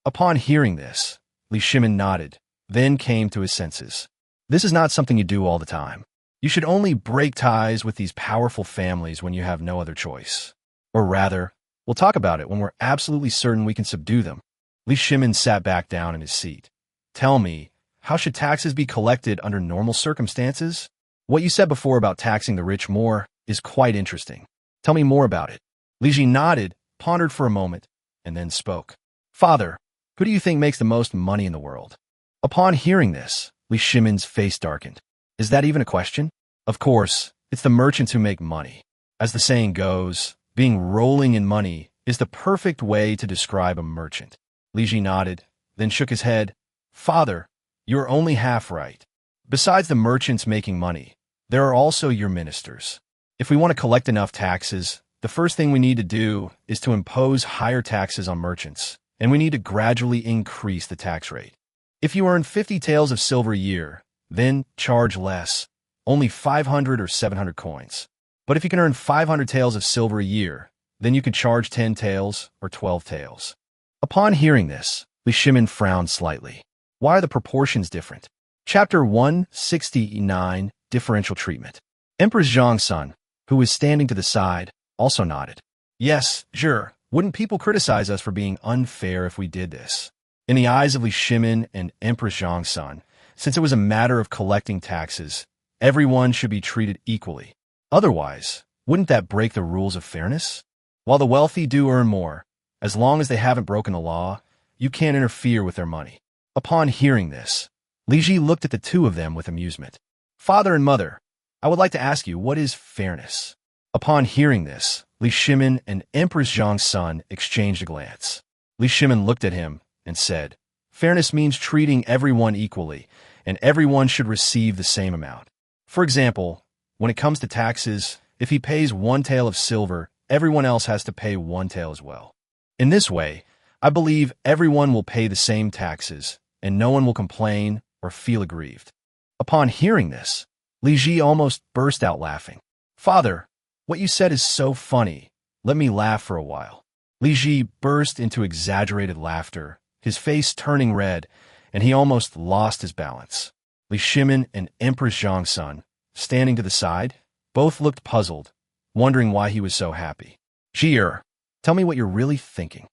A: Upon hearing this, Li Shimin nodded, then came to his senses. This is not something you do all the time. You should only break ties with these powerful families when you have no other choice. Or rather, we'll talk about it when we're absolutely certain we can subdue them. Li Shimin sat back down in his seat. "Tell me, how should taxes be collected under normal circumstances? What you said before about taxing the rich more is quite interesting. Tell me more about it." Li Ji nodded, pondered for a moment, and then spoke. "Father, who do you think makes the most money in the world?" Upon hearing this, Li Shimin's face darkened. Is that even a question? Of course, it's the merchants who make money. As the saying goes, being rolling in money is the perfect way to describe a merchant. Li Ji nodded, then shook his head. "Father, you're only half right. Besides the merchants making money, there are also your ministers. If we want to collect enough taxes, The first thing we need to do is to impose higher taxes on merchants, and we need to gradually increase the tax rate. If you earn 50 taels of silver a year, then charge less, only 500 or 700 coins. But if you can earn 500 taels of silver a year, then you can charge 10 taels or 12 taels. Upon hearing this, Liu Shaoqing frowned slightly. Why are the proportions different? Chapter 169, Differential Treatment. Emperor Taizong's son, who was standing to the side, also nodded. Yes, sure. Wouldn't people criticize us for being unfair if we did this? In the eyes of Liu Shimin and Emperor Taizong's son, since it was a matter of collecting taxes, everyone should be treated equally. Otherwise, wouldn't that break the rules of fairness? While the wealthy do earn more, as long as they haven't broken the law, you can't interfere with their money. Upon hearing this, Li Ji looked at the two of them with amusement. Father and mother, I would like to ask you, what is fairness? Upon hearing this, Liu Shimin and Emperor Taizong's son exchanged a glance. Liu Shimin looked at him and said, fairness means treating everyone equally, and everyone should receive the same amount. For example, when it comes to taxes, if he pays 1 tael of silver, everyone else has to pay 1 tael as well. In this way, I believe everyone will pay the same taxes, and no one will complain or feel aggrieved. Upon hearing this, Li Ji almost burst out laughing. Father, what you said is so funny. Let me laugh for a while. Li Ji burst into exaggerated laughter, his face turning red, and he almost lost his balance. Liu Shimin and Emperor Taizong's son, standing to the side, both looked puzzled, wondering why he was so happy. Jier, tell me what you're really thinking.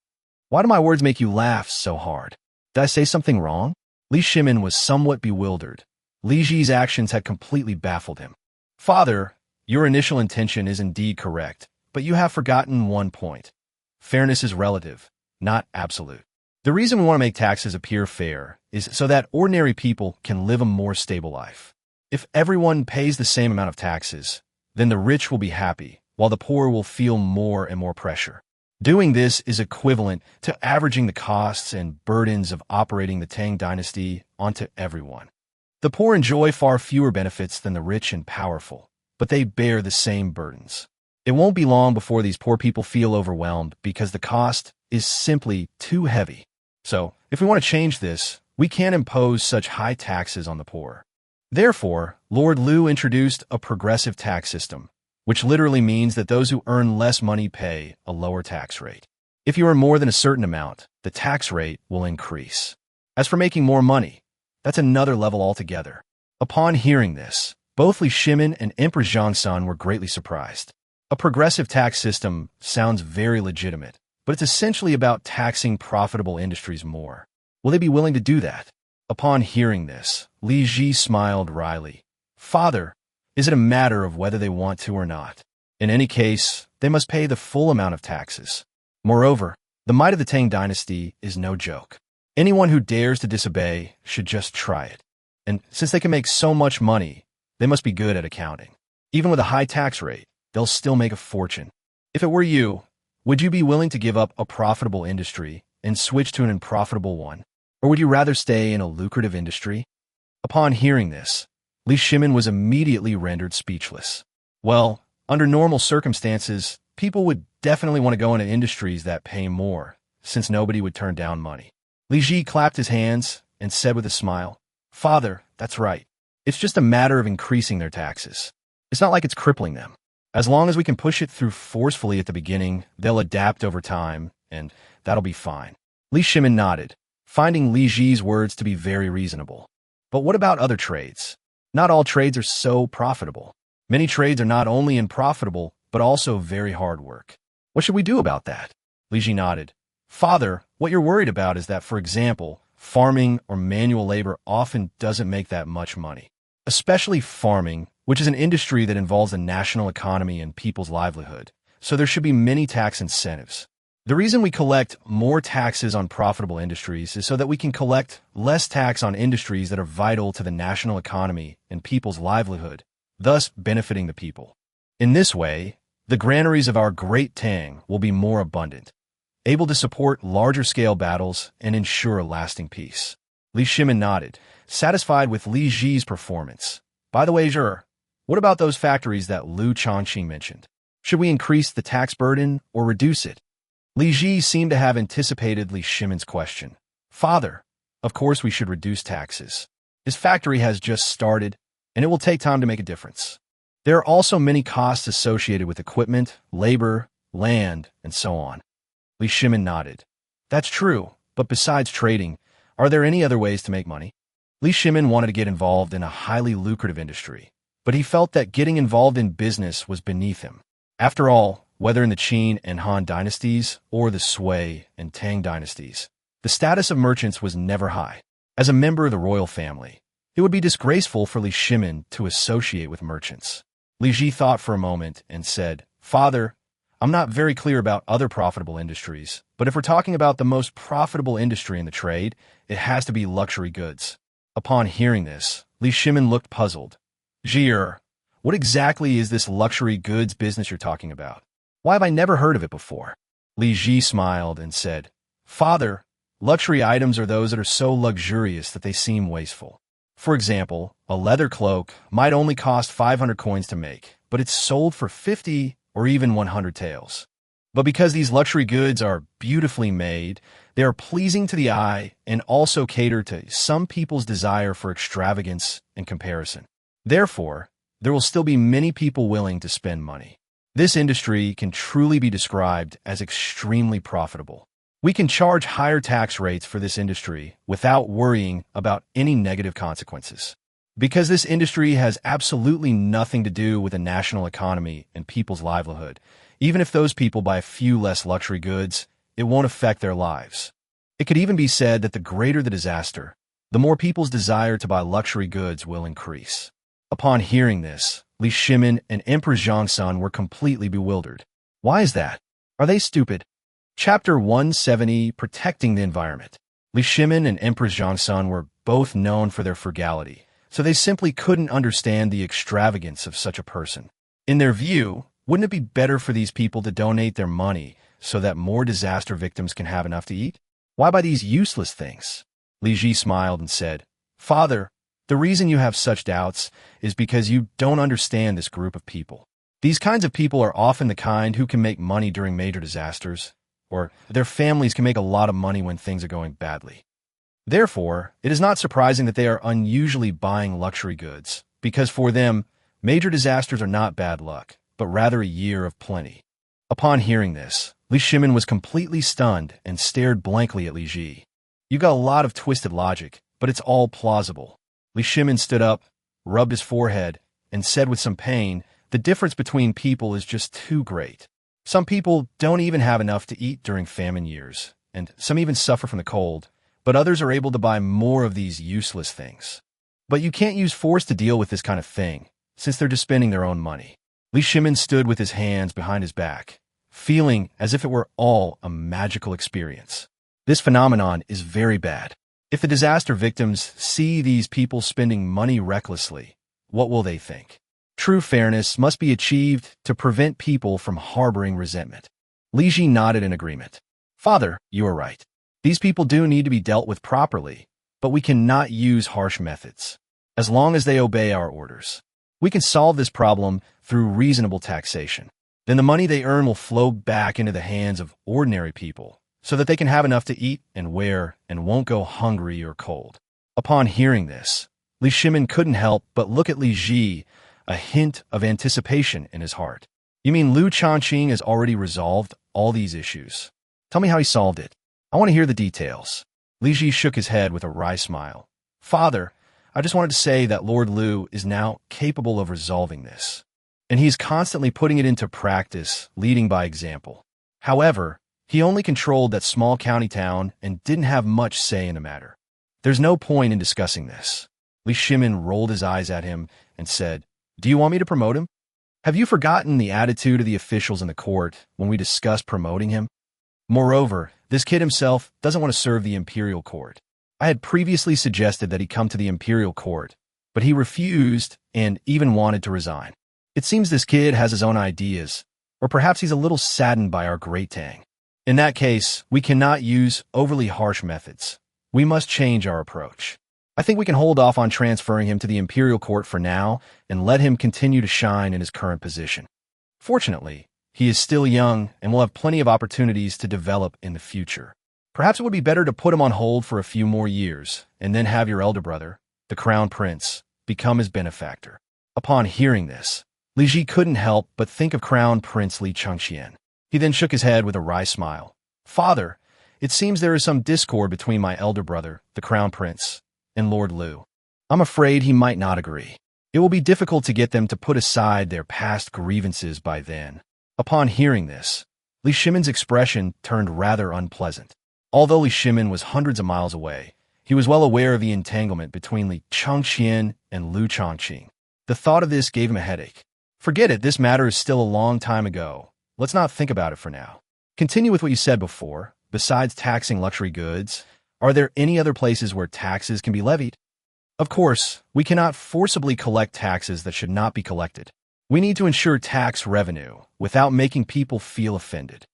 A: Why do my words make you laugh so hard? Did I say something wrong? Liu Shimin was somewhat bewildered. Li Ji's actions had completely baffled him. Father, your initial intention is indeed correct, but you have forgotten one point. Fairness is relative, not absolute. The reason we want to make taxes appear fair is so that ordinary people can live a more stable life. If everyone pays the same amount of taxes, then the rich will be happy, while the poor will feel more and more pressure. Doing this is equivalent to averaging the costs and burdens of operating the Tang Dynasty onto everyone. The poor enjoy far fewer benefits than the rich and powerful, but they bear the same burdens. It won't be long before these poor people feel overwhelmed because the cost is simply too heavy. So, if we want to change this, we can't impose such high taxes on the poor. Therefore, Lord Liu introduced a progressive tax system, which literally means that those who earn less money pay a lower tax rate. If you earn more than a certain amount, the tax rate will increase. As for making more money, that's another level altogether. Upon hearing this, both Liu Shimin and Emperor Taizong's son were greatly surprised. A progressive tax system sounds very legitimate, but it's essentially about taxing profitable industries more. Will they be willing to do that? Upon hearing this, Li Ji smiled wryly. Father, is it a matter of whether they want to or not? In any case, they must pay the full amount of taxes. Moreover, the might of the Tang Dynasty is no joke. Anyone who dares to disobey should just try it. And since they can make so much money, they must be good at accounting. Even with a high tax rate, they'll still make a fortune. If it were you, would you be willing to give up a profitable industry and switch to an unprofitable one? Or would you rather stay in a lucrative industry? Upon hearing this, Liu Shimin was immediately rendered speechless. Well, under normal circumstances, people would definitely want to go into industries that pay more, since nobody would turn down money. Li Ji clapped his hands and said with a smile, Father, that's right. It's just a matter of increasing their taxes. It's not like it's crippling them. As long as we can push it through forcefully at the beginning, they'll adapt over time, and that'll be fine. Liu Shimin nodded, finding Li Ji's words to be very reasonable. But what about other trades? Not all trades are so profitable. Many trades are not only unprofitable, but also very hard work. What should we do about that? Li Ji nodded. Father, what you're worried about is that, for example, farming or manual labor often doesn't make that much money. Especially farming, which is an industry that involves the national economy and people's livelihood. So there should be many tax incentives. The reason we collect more taxes on profitable industries is so that we can collect less tax on industries that are vital to the national economy and people's livelihood, thus benefiting the people. In this way, the granaries of our great Tang will be more abundant, able to support larger-scale battles and ensure a lasting peace. Li Shimin nodded, satisfied with Li Ji's performance. By the way, what about those factories that Liu Shaoqing mentioned? Should we increase the tax burden or reduce it? Li Ji seemed to have anticipated Li Shimin's question. Father, of course we should reduce taxes. His factory has just started, and it will take time to make a difference. There are also many costs associated with equipment, labor, land, and so on. Li Shimin nodded. That's true, but besides trading, are there any other ways to make money? Li Shimin wanted to get involved in a highly lucrative industry, but he felt that getting involved in business was beneath him. After all, whether in the Qin and Han dynasties or the Sui and Tang dynasties, the status of merchants was never high. As a member of the royal family, it would be disgraceful for Li Shimin to associate with merchants. Li Ji thought for a moment and said, Father, I'm not very clear about other profitable industries, but if we're talking about the most profitable industry in the trade, it has to be luxury goods. Upon hearing this, Li Shimin looked puzzled. Jier, what exactly is this luxury goods business you're talking about? Why have I never heard of it before? Li Ji smiled and said, Father, luxury items are those that are so luxurious that they seem wasteful. For example, a leather cloak might only cost 500 coins to make, but it's sold for 50 or even 100 taels. But because these luxury goods are beautifully made, they are pleasing to the eye and also cater to some people's desire for extravagance and comparison. Therefore, there will still be many people willing to spend money. This industry can truly be described as extremely profitable. We can charge higher tax rates for this industry without worrying about any negative consequences. Because this industry has absolutely nothing to do with the national economy and people's livelihood, even if those people buy a few less luxury goods, it won't affect their lives. It could even be said that the greater the disaster, the more people's desire to buy luxury goods will increase. Upon hearing this, Li Shimin and Emperor Taizong were completely bewildered. Why is that? Are they stupid? Chapter 170, Protecting the Environment. Li Shimin and Emperor Taizong were both known for their frugality, so they simply couldn't understand the extravagance of such a person. In their view, wouldn't it be better for these people to donate their money so that more disaster victims can have enough to eat? Why buy these useless things? Li Ji smiled and said, Father, the reason you have such doubts is because you don't understand this group of people. These kinds of people are often the kind who can make money during major disasters, or their families can make a lot of money when things are going badly. Therefore, it is not surprising that they are unusually buying luxury goods, because for them, major disasters are not bad luck, but rather a year of plenty. Upon hearing this, Li Shimin was completely stunned and stared blankly at Li Ji. You got a lot of twisted logic, but it's all plausible. Li Shimin stood up, rubbed his forehead, and said with some pain, the difference between people is just too great. Some people don't even have enough to eat during famine years, and some even suffer from the cold, but others are able to buy more of these useless things. But you can't use force to deal with this kind of thing, since they're just spending their own money. Li Shimin stood with his hands behind his back, feeling as if it were all a magical experience. This phenomenon is very bad. If the disaster victims see these people spending money recklessly, what will they think? True fairness must be achieved to prevent people from harboring resentment. Li Ji nodded in agreement. Father, you are right. These people do need to be dealt with properly, but we cannot use harsh methods. As long as they obey our orders, we can solve this problem through reasonable taxation. Then the money they earn will flow back into the hands of ordinary people, so that they can have enough to eat and wear and won't go hungry or cold. Upon hearing this, Li Shimin couldn't help but look at Li Ji, a hint of anticipation in his heart. You mean Liu Shaoqing has already resolved all these issues? Tell me how he solved it. I want to hear the details. Li Ji shook his head with a wry smile. Father, I just wanted to say that Lord Liu is now capable of resolving this, and he's constantly putting it into practice, leading by example. However, he only controlled that small county town and didn't have much say in the matter. There's no point in discussing this. Li Shimin rolled his eyes at him and said, Do you want me to promote him? Have you forgotten the attitude of the officials in the court when we discussed promoting him? Moreover, this kid himself doesn't want to serve the imperial court. I had previously suggested that he come to the imperial court, but he refused and even wanted to resign. It seems this kid has his own ideas, or perhaps he's a little saddened by our great Tang. In that case, we cannot use overly harsh methods. We must change our approach. I think we can hold off on transferring him to the imperial court for now and let him continue to shine in his current position. Fortunately, He is still young and will have plenty of opportunities to develop in the future. Perhaps it would be better to put him on hold for a few more years and then have your elder brother, the crown prince, become his benefactor. Upon hearing this, Li Ji couldn't help but think of Crown Prince Li Changqian. He then shook his head with a wry smile. Father, it seems there is some discord between my elder brother, the crown prince, and Lord Liu. I'm afraid he might not agree. It will be difficult to get them to put aside their past grievances by then. Upon hearing this, Li Shimin's expression turned rather unpleasant. Although Li Shimin was hundreds of miles away, he was well aware of the entanglement between Li Changqian and Liu Shaoqing. The thought of this gave him a headache. Forget it, this matter is still a long time ago. Let's not think about it for now. Continue with what you said before. Besides taxing luxury goods, are there any other places where taxes can be levied? Of course, we cannot forcibly collect taxes that should not be collected. We need to ensure tax revenue without making people feel offended.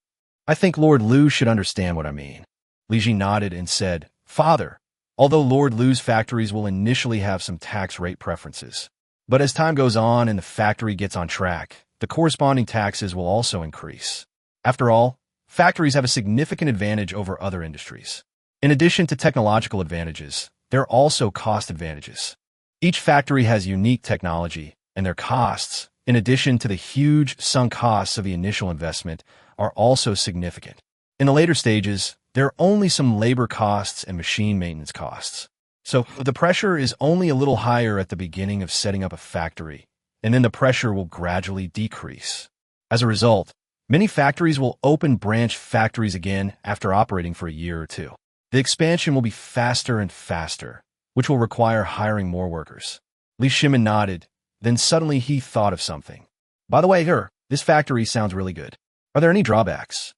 A: I think Lord Liu should understand what I mean. Li Ji nodded and said, Father, although Lord Liu's factories will initially have some tax rate preferences, but as time goes on and the factory gets on track, the corresponding taxes will also increase. After all, factories have a significant advantage over other industries. In addition to technological advantages, there are also cost advantages. Each factory has unique technology, and their costs, in addition to the huge sunk costs of the initial investment, are also significant. In the later stages, there are only some labor costs and machine maintenance costs. So the pressure is only a little higher at the beginning of setting up a factory, and then the pressure will gradually decrease. As a result, many factories will open branch factories again after operating for a year or two. The expansion will be faster and faster, which will require hiring more workers. Li Shimin nodded, then suddenly he thought of something. By the way, this factory sounds really good. Are there any drawbacks?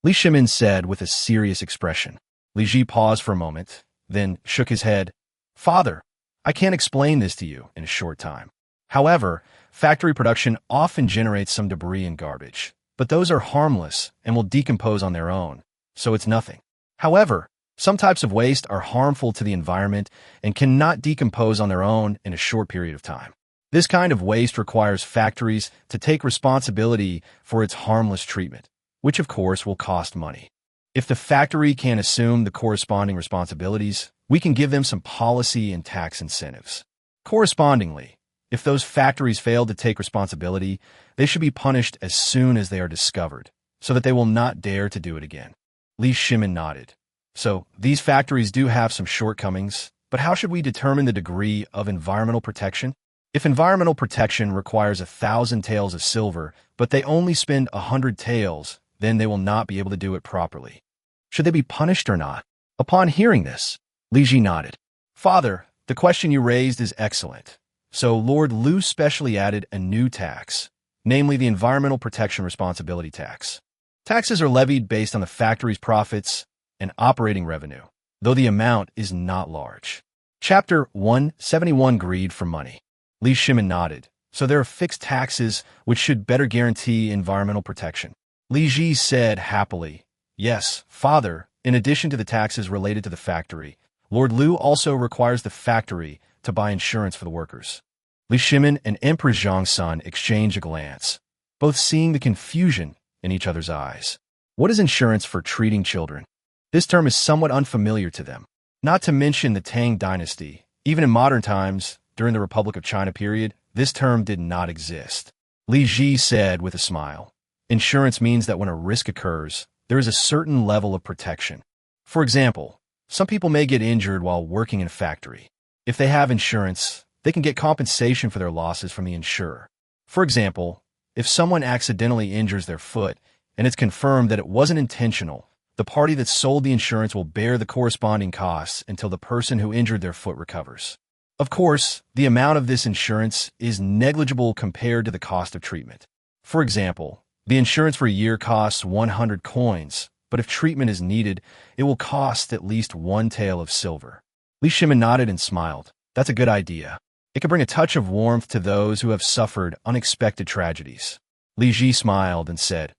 A: Li Shimin said with a serious expression. Li Ji paused for a moment, then shook his head. Father, I can't explain this to you in a short time. However, factory production often generates some debris and garbage, but those are harmless and will decompose on their own, so it's nothing. However, some types of waste are harmful to the environment and cannot decompose on their own in a short period of time. This kind of waste requires factories to take responsibility for its harmless treatment, which of course will cost money. If the factory can assume the corresponding responsibilities, we can give them some policy and tax incentives. Correspondingly, if those factories fail to take responsibility, they should be punished as soon as they are discovered, so that they will not dare to do it again. Li Shimin nodded. So, these factories do have some shortcomings, but how should we determine the degree of environmental protection? If environmental protection requires 1,000 taels of silver, but they only spend 100 taels, then they will not be able to do it properly. Should they be punished or not? Upon hearing this, Li Ji nodded. Father, the question you raised is excellent. So Lord Liu specially added a new tax, namely the Environmental Protection Responsibility Tax. Taxes are levied based on the factory's profits and operating revenue, though the amount is not large. Chapter 171 Greed for Money. Li Shimin nodded. So there are fixed taxes which should better guarantee environmental protection. Li Ji said happily, Yes, Father, in addition to the taxes related to the factory, Lord Liu also requires the factory to buy insurance for the workers. Li Shimin and Emperor Taizong's son exchanged a glance, both seeing the confusion in each other's eyes. What is insurance for treating children? This term is somewhat unfamiliar to them. Not to mention the Tang Dynasty. Even in modern times, during the Republic of China period, this term did not exist. Li Ji said with a smile, Insurance means that when a risk occurs, there is a certain level of protection. For example, some people may get injured while working in a factory. If they have insurance, they can get compensation for their losses from the insurer. For example, if someone accidentally injures their foot and it's confirmed that it wasn't intentional, the party that sold the insurance will bear the corresponding costs until the person who injured their foot recovers. Of course, the amount of this insurance is negligible compared to the cost of treatment. For example, the insurance for a year costs 100 coins, but if treatment is needed, it will cost at least 1 tael of silver. Li Shimin nodded and smiled. That's a good idea. It can bring a touch of warmth to those who have suffered unexpected tragedies. Li Ji smiled and said,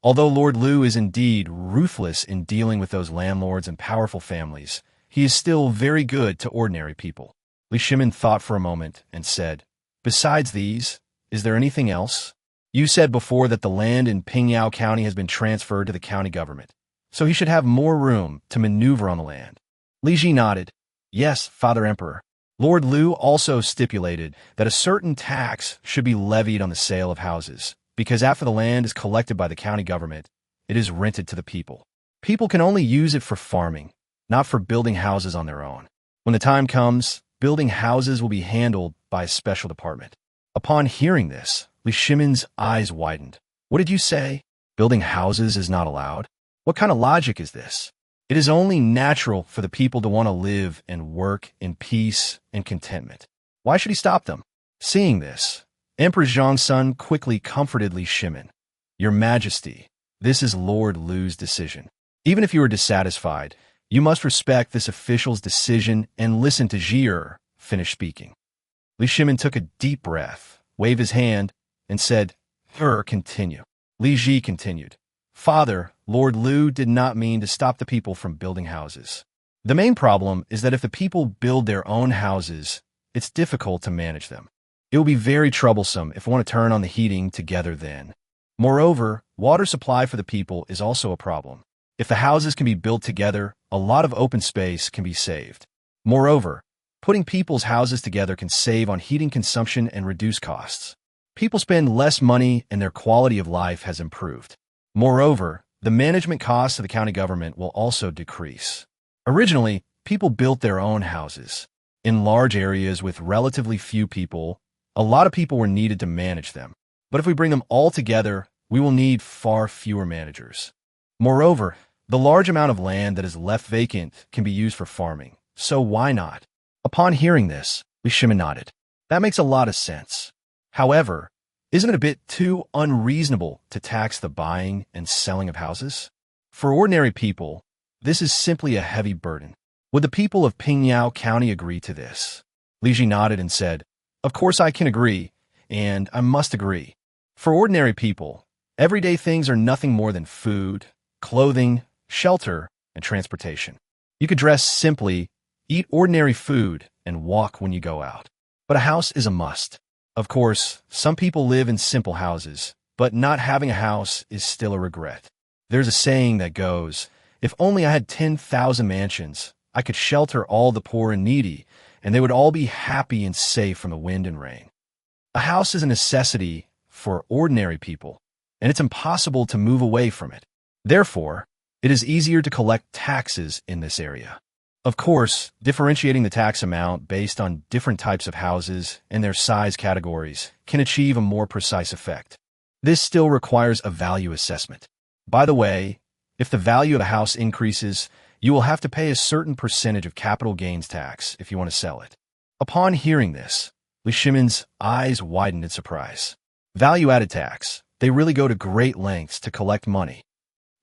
A: Although Lord Liu is indeed ruthless in dealing with those landlords and powerful families, he is still very good to ordinary people. Li Shimin thought for a moment and said, Besides these, is there anything else? You said before that the land in Pingyao County has been transferred to the county government, so he should have more room to maneuver on the land. Li Ji nodded. Yes, Father Emperor. Lord Liu also stipulated that a certain tax should be levied on the sale of houses, because after the land is collected by the county government, it is rented to the people. People can only use it for farming, not for building houses on their own. When the time comes, building houses will be handled by a special department. Upon hearing this, Li Shimin's eyes widened. What did you say? Building houses is not allowed? What kind of logic is this? It is only natural for the people to want to live and work in peace and contentment. Why should he stop them? Seeing this, Emperor Zhongsun quickly comforted Li Shimin. Your Majesty, this is Lord Liu's decision. Even if you are dissatisfied, you must respect this official's decision and listen to Zhi'er finish speaking. Li Shimin took a deep breath, waved his hand, and said, continue. Li Ji continued. Father, Lord Liu did not mean to stop the people from building houses. The main problem is that if the people build their own houses, it's difficult to manage them. It will be very troublesome if we want to turn on the heating together then. Moreover, water supply for the people is also a problem. If the houses can be built together, a lot of open space can be saved. Moreover, putting people's houses together can save on heating consumption and reduce costs. People spend less money and their quality of life has improved. Moreover, the management costs of the county government will also decrease. Originally, people built their own houses. In large areas with relatively few people, a lot of people were needed to manage them. But if we bring them all together, we will need far fewer managers. Moreover, the large amount of land that is left vacant can be used for farming, so why not? Upon hearing this, Li Shimin nodded. That makes a lot of sense. However, isn't it a bit too unreasonable to tax the buying and selling of houses? For ordinary people, this is simply a heavy burden. Would the people of Pingyao County agree to this? Li Ji nodded and said, Of course I can agree, and I must agree. For ordinary people, everyday things are nothing more than food, clothing, shelter, and transportation. You could dress simply, eat ordinary food, and walk when you go out. But a house is a must. Of course, some people live in simple houses, but not having a house is still a regret. There's a saying that goes, if only I had 10,000 mansions, I could shelter all the poor and needy, and they would all be happy and safe from the wind and rain. A house is a necessity for ordinary people, and it's impossible to move away from it. Therefore, it is easier to collect taxes in this area. Of course, differentiating the tax amount based on different types of houses and their size categories can achieve a more precise effect. This still requires a value assessment. By the way, if the value of a house increases, you will have to pay a certain percentage of capital gains tax if you want to sell it. Upon hearing this, Li Shimin's eyes widened in surprise. Value-added tax. They really go to great lengths to collect money.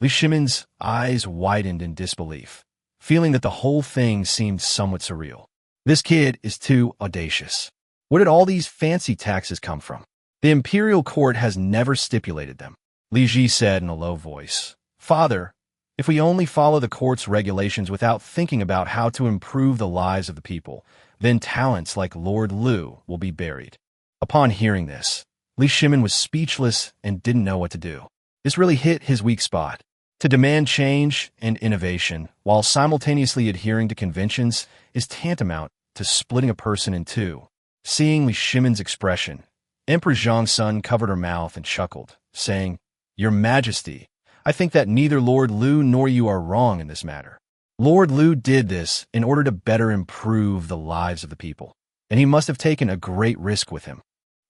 A: Li Shimin's eyes widened in disbelief, feeling that the whole thing seemed somewhat surreal. This kid is too audacious. Where did all these fancy taxes come from? The imperial court has never stipulated them. Li Ji said in a low voice, Father, if we only follow the court's regulations without thinking about how to improve the lives of the people, then talents like Lord Liu will be buried. Upon hearing this, Li Shimin was speechless and didn't know what to do. This really hit his weak spot. To demand change and innovation while simultaneously adhering to conventions is tantamount to splitting a person in two. Seeing Li Shimin's expression, Emperor Zhongsun covered her mouth and chuckled, saying, Your Majesty, I think that neither Lord Liu nor you are wrong in this matter. Lord Liu did this in order to better improve the lives of the people, and he must have taken a great risk with him.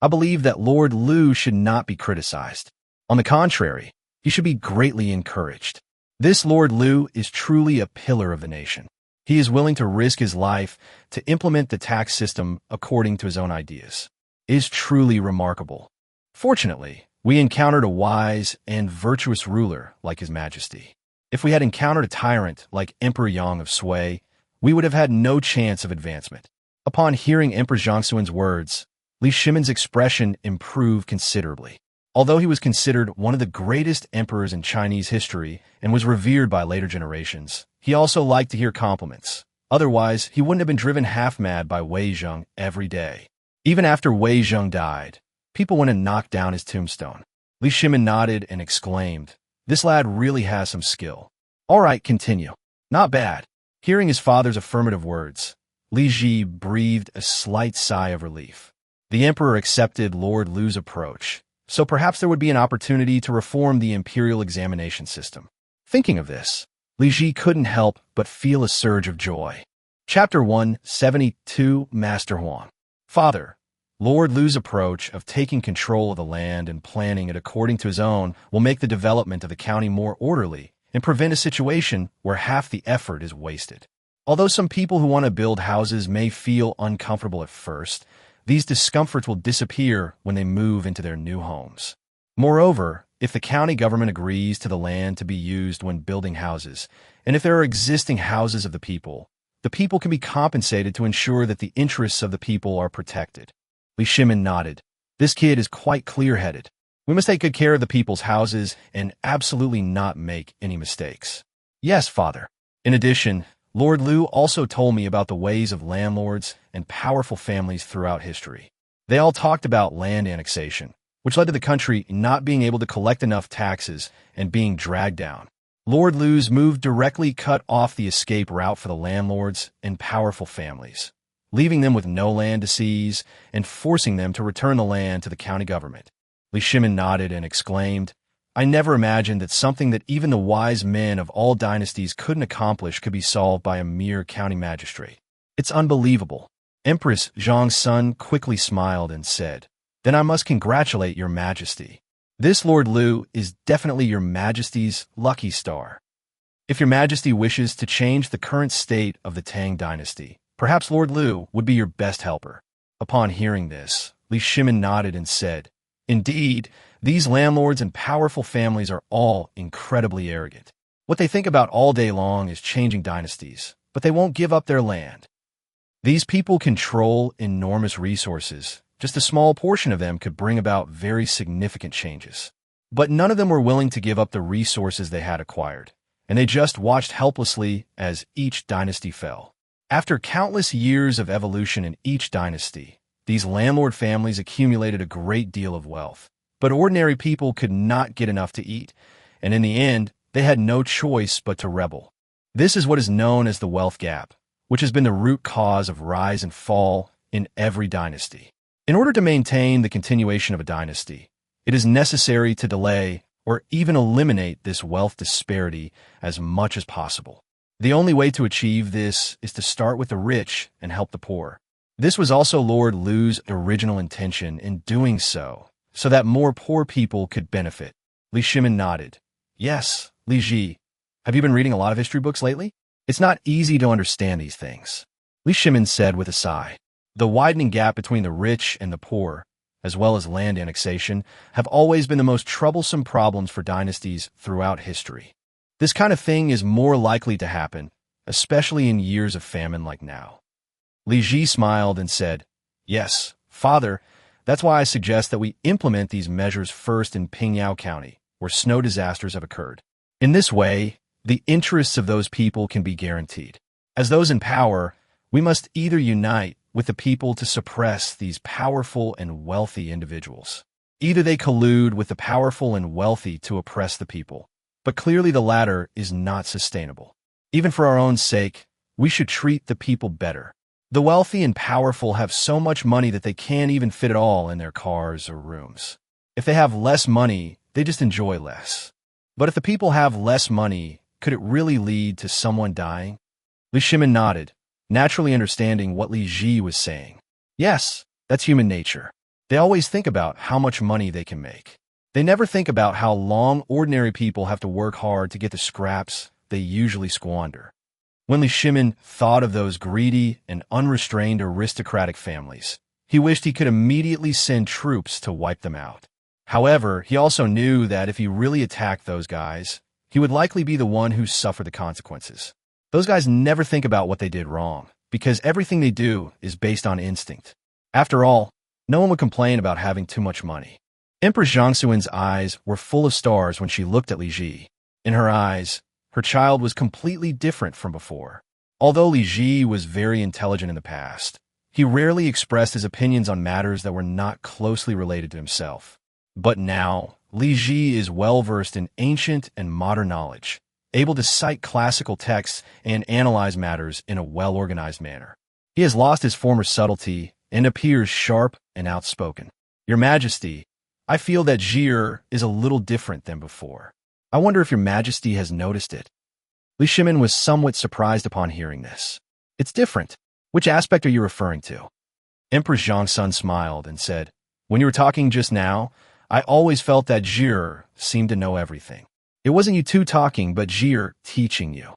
A: I believe that Lord Liu should not be criticized. On the contrary, he should be greatly encouraged. This Lord Liu is truly a pillar of the nation. He is willing to risk his life to implement the tax system according to his own ideas. It is truly remarkable. Fortunately, we encountered a wise and virtuous ruler like His Majesty. If we had encountered a tyrant like Emperor Yang of Sui, we would have had no chance of advancement. Upon hearing Emperor Zhongsun's words, Li Shimin's expression improved considerably. Although he was considered one of the greatest emperors in Chinese history and was revered by later generations, he also liked to hear compliments. Otherwise, he wouldn't have been driven half-mad by Wei Zheng every day. Even after Wei Zheng died, people went and knocked down his tombstone. Li Shimin nodded and exclaimed, "This lad really has some skill." "All right, continue." "Not bad." Hearing his father's affirmative words, Li Ji breathed a slight sigh of relief. The emperor accepted Lord Liu's approach, so perhaps there would be an opportunity to reform the imperial examination system. Thinking of this, Li Ji couldn't help but feel a surge of joy. Chapter 172, Master Huang. Father, Lord Liu's approach of taking control of the land and planning it according to his own will make the development of the county more orderly and prevent a situation where half the effort is wasted. Although some people who want to build houses may feel uncomfortable at first, these discomforts will disappear when they move into their new homes. Moreover, if the county government agrees to the land to be used when building houses, and if there are existing houses of the people can be compensated to ensure that the interests of the people are protected. Li Shimin nodded. This kid is quite clear-headed. We must take good care of the people's houses and absolutely not make any mistakes. Yes, father. In addition, Lord Liu also told me about the ways of landlords and powerful families throughout history. They all talked about land annexation, which led to the country not being able to collect enough taxes and being dragged down. Lord Liu's move directly cut off the escape route for the landlords and powerful families, leaving them with no land to seize and forcing them to return the land to the county government. Li Shimin nodded and exclaimed, "I never imagined that something that even the wise men of all dynasties couldn't accomplish could be solved by a mere county magistrate. It's unbelievable." Empress Zhang's son quickly smiled and said, "Then I must congratulate your majesty. This Lord Liu is definitely your majesty's lucky star. If your majesty wishes to change the current state of the Tang Dynasty, perhaps Lord Liu would be your best helper." Upon hearing this, Li Shimin nodded and said, "Indeed, these landlords and powerful families are all incredibly arrogant. What they think about all day long is changing dynasties, but they won't give up their land. These people control enormous resources. Just a small portion of them could bring about very significant changes. But none of them were willing to give up the resources they had acquired, and they just watched helplessly as each dynasty fell. After countless years of evolution in each dynasty, these landlord families accumulated a great deal of wealth. But ordinary people could not get enough to eat, and in the end, they had no choice but to rebel. This is what is known as the wealth gap, which has been the root cause of rise and fall in every dynasty. In order to maintain the continuation of a dynasty, it is necessary to delay or even eliminate this wealth disparity as much as possible. The only way to achieve this is to start with the rich and help the poor. This was also Lord Liu's original intention in doing so that more poor people could benefit. Li Shimin nodded. "Yes, Li Ji. Have you been reading a lot of history books lately? It's not easy to understand these things," Li Shimin said with a sigh. The widening gap between the rich and the poor, as well as land annexation, have always been the most troublesome problems for dynasties throughout history. This kind of thing is more likely to happen, especially in years of famine like now. Li Ji smiled and said, "Yes, father, that's why I suggest that we implement these measures first in Pingyao County, where snow disasters have occurred. In this way, the interests of those people can be guaranteed. As those in power, we must either unite with the people to suppress these powerful and wealthy individuals. Either they collude with the powerful and wealthy to oppress the people, but clearly the latter is not sustainable. Even for our own sake, we should treat the people better. The wealthy and powerful have so much money that they can't even fit it all in their cars or rooms. If they have less money, they just enjoy less. But if the people have less money, could it really lead to someone dying?" Li Shimin nodded, naturally understanding what Li Ji was saying. "Yes, that's human nature. They always think about how much money they can make. They never think about how long ordinary people have to work hard to get the scraps they usually squander." When Li Shimin thought of those greedy and unrestrained aristocratic families, he wished he could immediately send troops to wipe them out. However, he also knew that if he really attacked those guys, he would likely be the one who suffered the consequences. Those guys never think about what they did wrong, because everything they do is based on instinct. After all, no one would complain about having too much money. Empress Zhangsuin's eyes were full of stars when she looked at Li Ji. In her eyes, her child was completely different from before. Although Li Ji was very intelligent in the past, he rarely expressed his opinions on matters that were not closely related to himself. But now, Li Ji is well-versed in ancient and modern knowledge, able to cite classical texts and analyze matters in a well-organized manner. He has lost his former subtlety and appears sharp and outspoken. Your Majesty, I feel that Jir is a little different than before. I wonder if your Majesty has noticed it. Li Shimin was somewhat surprised upon hearing this. It's different. Which aspect are you referring to? Emperor Zhongsun smiled and said, when you were talking just now, I always felt that Jir seemed to know everything. It wasn't you two talking, but Jir teaching you.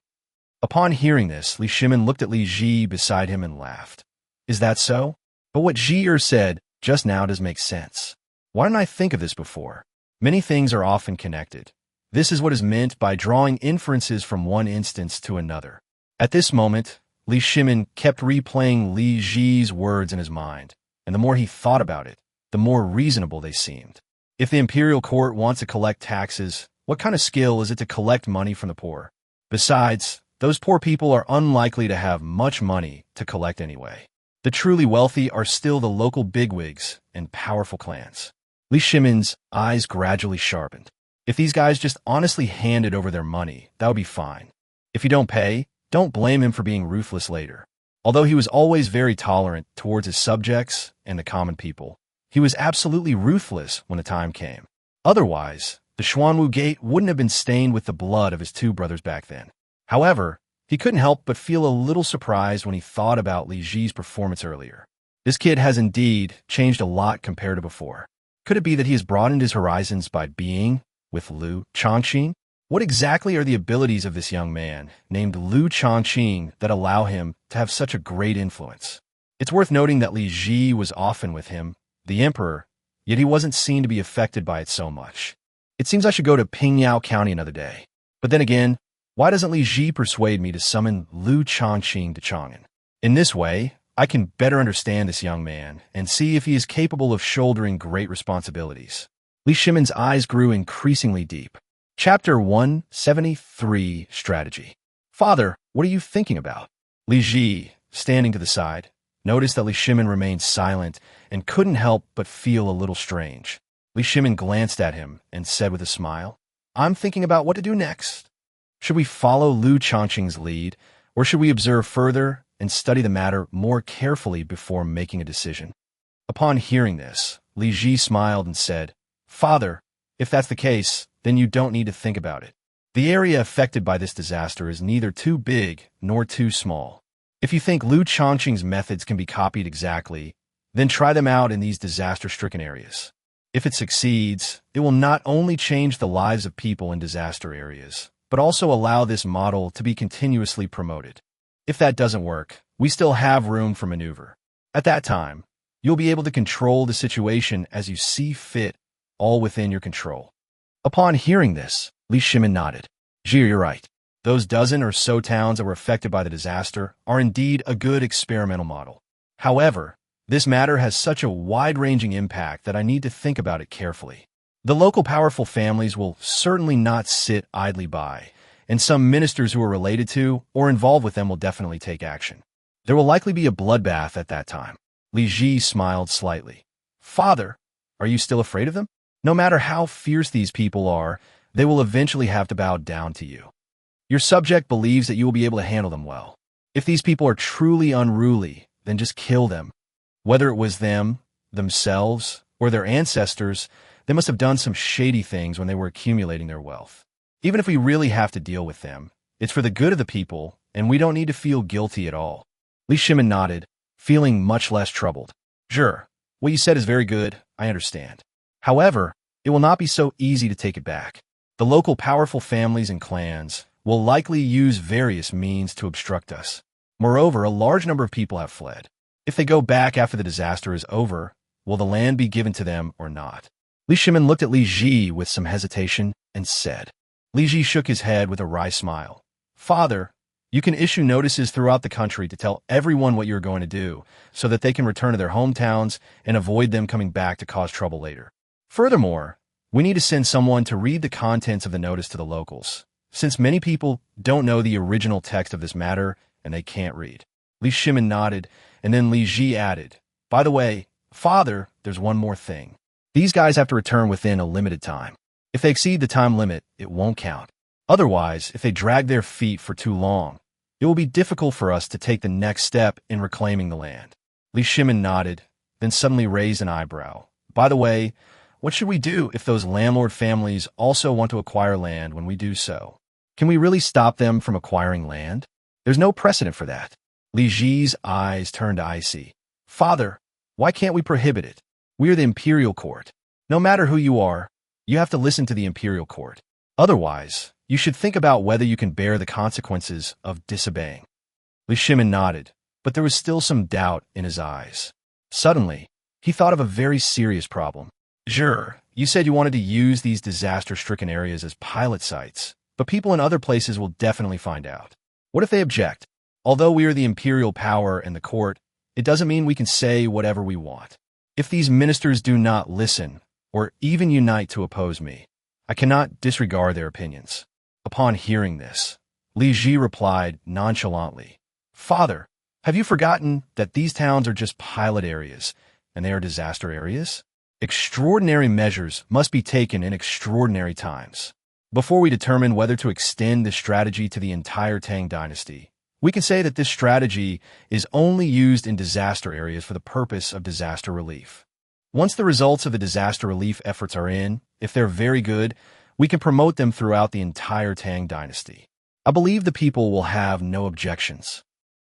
A: Upon hearing this, Li Shimin looked at Li Ji beside him and laughed. Is that so? But what Jir said just now does make sense. Why didn't I think of this before? Many things are often connected. This is what is meant by drawing inferences from one instance to another. At this moment, Li Shimin kept replaying Li Ji's words in his mind, and the more he thought about it, the more reasonable they seemed. If the imperial court wants to collect taxes, what kind of skill is it to collect money from the poor? Besides, those poor people are unlikely to have much money to collect anyway. The truly wealthy are still the local bigwigs and powerful clans. Li Shimin's eyes gradually sharpened. If these guys just honestly handed over their money, that would be fine. If you don't pay, don't blame him for being ruthless later. Although he was always very tolerant towards his subjects and the common people, he was absolutely ruthless when the time came. Otherwise, the Xuanwu Gate wouldn't have been stained with the blood of his two brothers back then. However, he couldn't help but feel a little surprised when he thought about Li Ji's performance earlier. This kid has indeed changed a lot compared to before. Could it be that he has broadened his horizons by being with Liu Shaoqing? What exactly are the abilities of this young man named Liu Shaoqing that allow him to have such a great influence? It's worth noting that Li Ji was often with him, the emperor, yet he wasn't seen to be affected by it so much. It seems I should go to Pingyao County another day. But then again, why doesn't Li Ji persuade me to summon Liu Shaoqing to Chang'an? In this way, I can better understand this young man and see if he is capable of shouldering great responsibilities. Li Shimin's eyes grew increasingly deep. Chapter 173, Strategy. Father, what are you thinking about? Li Ji, standing to the side, noticed that Li Shimin remained silent and couldn't help but feel a little strange. Li Shimin glanced at him and said with a smile, I'm thinking about what to do next. Should we follow Liu Shaoqing's lead, or should we observe further and study the matter more carefully before making a decision? Upon hearing this, Li Ji smiled and said, Father, if that's the case, then you don't need to think about it. The area affected by this disaster is neither too big nor too small. If you think Liu Shaoqing's methods can be copied exactly, then try them out in these disaster-stricken areas. If it succeeds, it will not only change the lives of people in disaster areas, but also allow this model to be continuously promoted. If that doesn't work, we still have room for maneuver. At that time, you'll be able to control the situation as you see fit, all within your control. Upon hearing this, Li Shimin nodded. Jir, you're right. Those dozen or so towns that were affected by the disaster are indeed a good experimental model. However, this matter has such a wide-ranging impact that I need to think about it carefully. The local powerful families will certainly not sit idly by, and some ministers who are related to or involved with them will definitely take action. There will likely be a bloodbath at that time. Li Ji smiled slightly. Father, are you still afraid of them? No matter how fierce these people are, they will eventually have to bow down to you. Your subject believes that you will be able to handle them well. If these people are truly unruly, then just kill them. Whether it was them, themselves, or their ancestors, they must have done some shady things when they were accumulating their wealth. Even if we really have to deal with them, it's for the good of the people, and we don't need to feel guilty at all. Li Shimin nodded, feeling much less troubled. Sure, what you said is very good, I understand. However, it will not be so easy to take it back. The local powerful families and clans will likely use various means to obstruct us. Moreover, a large number of people have fled. If they go back after the disaster is over, will the land be given to them or not? Li Shimin looked at Li Ji with some hesitation and said. Li Ji shook his head with a wry smile. Father, you can issue notices throughout the country to tell everyone what you're going to do, so that they can return to their hometowns and avoid them coming back to cause trouble later. Furthermore, we need to send someone to read the contents of the notice to the locals, since many people don't know the original text of this matter and they can't read. Li Shimin nodded, and then Li Ji added, By the way, Father, there's one more thing. These guys have to return within a limited time. If they exceed the time limit, it won't count. Otherwise, if they drag their feet for too long, it will be difficult for us to take the next step in reclaiming the land. Li Shimin nodded, then suddenly raised an eyebrow. By the way, what should we do if those landlord families also want to acquire land when we do so? Can we really stop them from acquiring land? There's no precedent for that. Li Ji's eyes turned icy. Father, why can't we prohibit it? We are the imperial court. No matter who you are, you have to listen to the imperial court. Otherwise, you should think about whether you can bear the consequences of disobeying. Li Shimin nodded, but there was still some doubt in his eyes. Suddenly, he thought of a very serious problem. Sure, you said you wanted to use these disaster-stricken areas as pilot sites, but people in other places will definitely find out. What if they object? Although we are the imperial power and the court, it doesn't mean we can say whatever we want. If these ministers do not listen, or even unite to oppose me, I cannot disregard their opinions. Upon hearing this, Li Ji replied nonchalantly, Father, have you forgotten that these towns are just pilot areas, and they are disaster areas? Extraordinary measures must be taken in extraordinary times. Before we determine whether to extend this strategy to the entire Tang Dynasty, we can say that this strategy is only used in disaster areas for the purpose of disaster relief. Once the results of the disaster relief efforts are in, if they're very good, we can promote them throughout the entire Tang Dynasty. I believe the people will have no objections.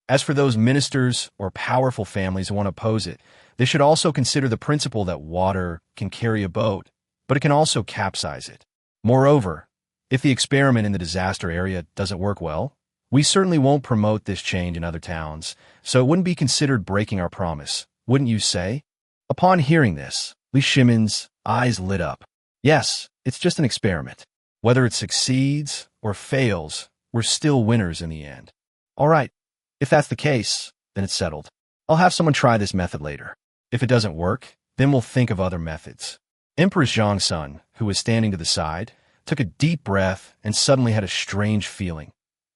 A: As for those ministers or powerful families who want to oppose it, they should also consider the principle that water can carry a boat, but it can also capsize it. Moreover, if the experiment in the disaster area doesn't work well, we certainly won't promote this change in other towns, so it wouldn't be considered breaking our promise, wouldn't you say? Upon hearing this, Li Shimin's eyes lit up. Yes, it's just an experiment. Whether it succeeds or fails, we're still winners in the end. All right, if that's the case, then it's settled. I'll have someone try this method later. If it doesn't work, then we'll think of other methods. Emperor Taizong's son, who was standing to the side, took a deep breath and suddenly had a strange feeling.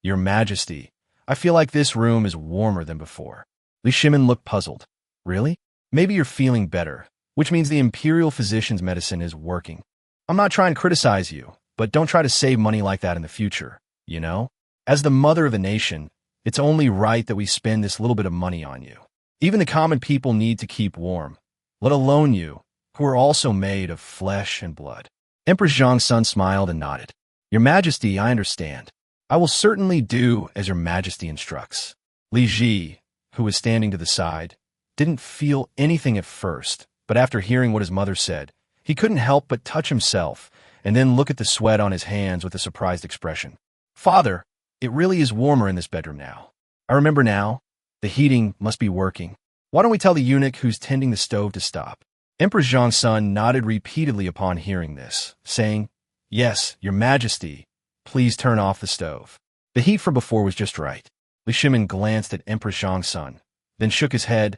A: Your Majesty, I feel like this room is warmer than before. Li Shimin looked puzzled. Really? Maybe you're feeling better, which means the imperial physician's medicine is working. I'm not trying to criticize you, but don't try to save money like that in the future, you know? As the mother of the nation, it's only right that we spend this little bit of money on you. Even the common people need to keep warm, let alone you, who are also made of flesh and blood. Emperor Taizong's son smiled and nodded. Your Majesty, I understand. I will certainly do as your Majesty instructs. Li Ji, who was standing to the side, didn't feel anything at first, but after hearing what his mother said, he couldn't help but touch himself and then look at the sweat on his hands with a surprised expression. Father, it really is warmer in this bedroom now. I remember now. The heating must be working. Why don't we tell the eunuch who's tending the stove to stop? Emperor Taizong's son nodded repeatedly upon hearing this, saying, Yes, your Majesty, please turn off the stove. The heat from before was just right. Li Shimin glanced at Emperor Taizong's son, then shook his head.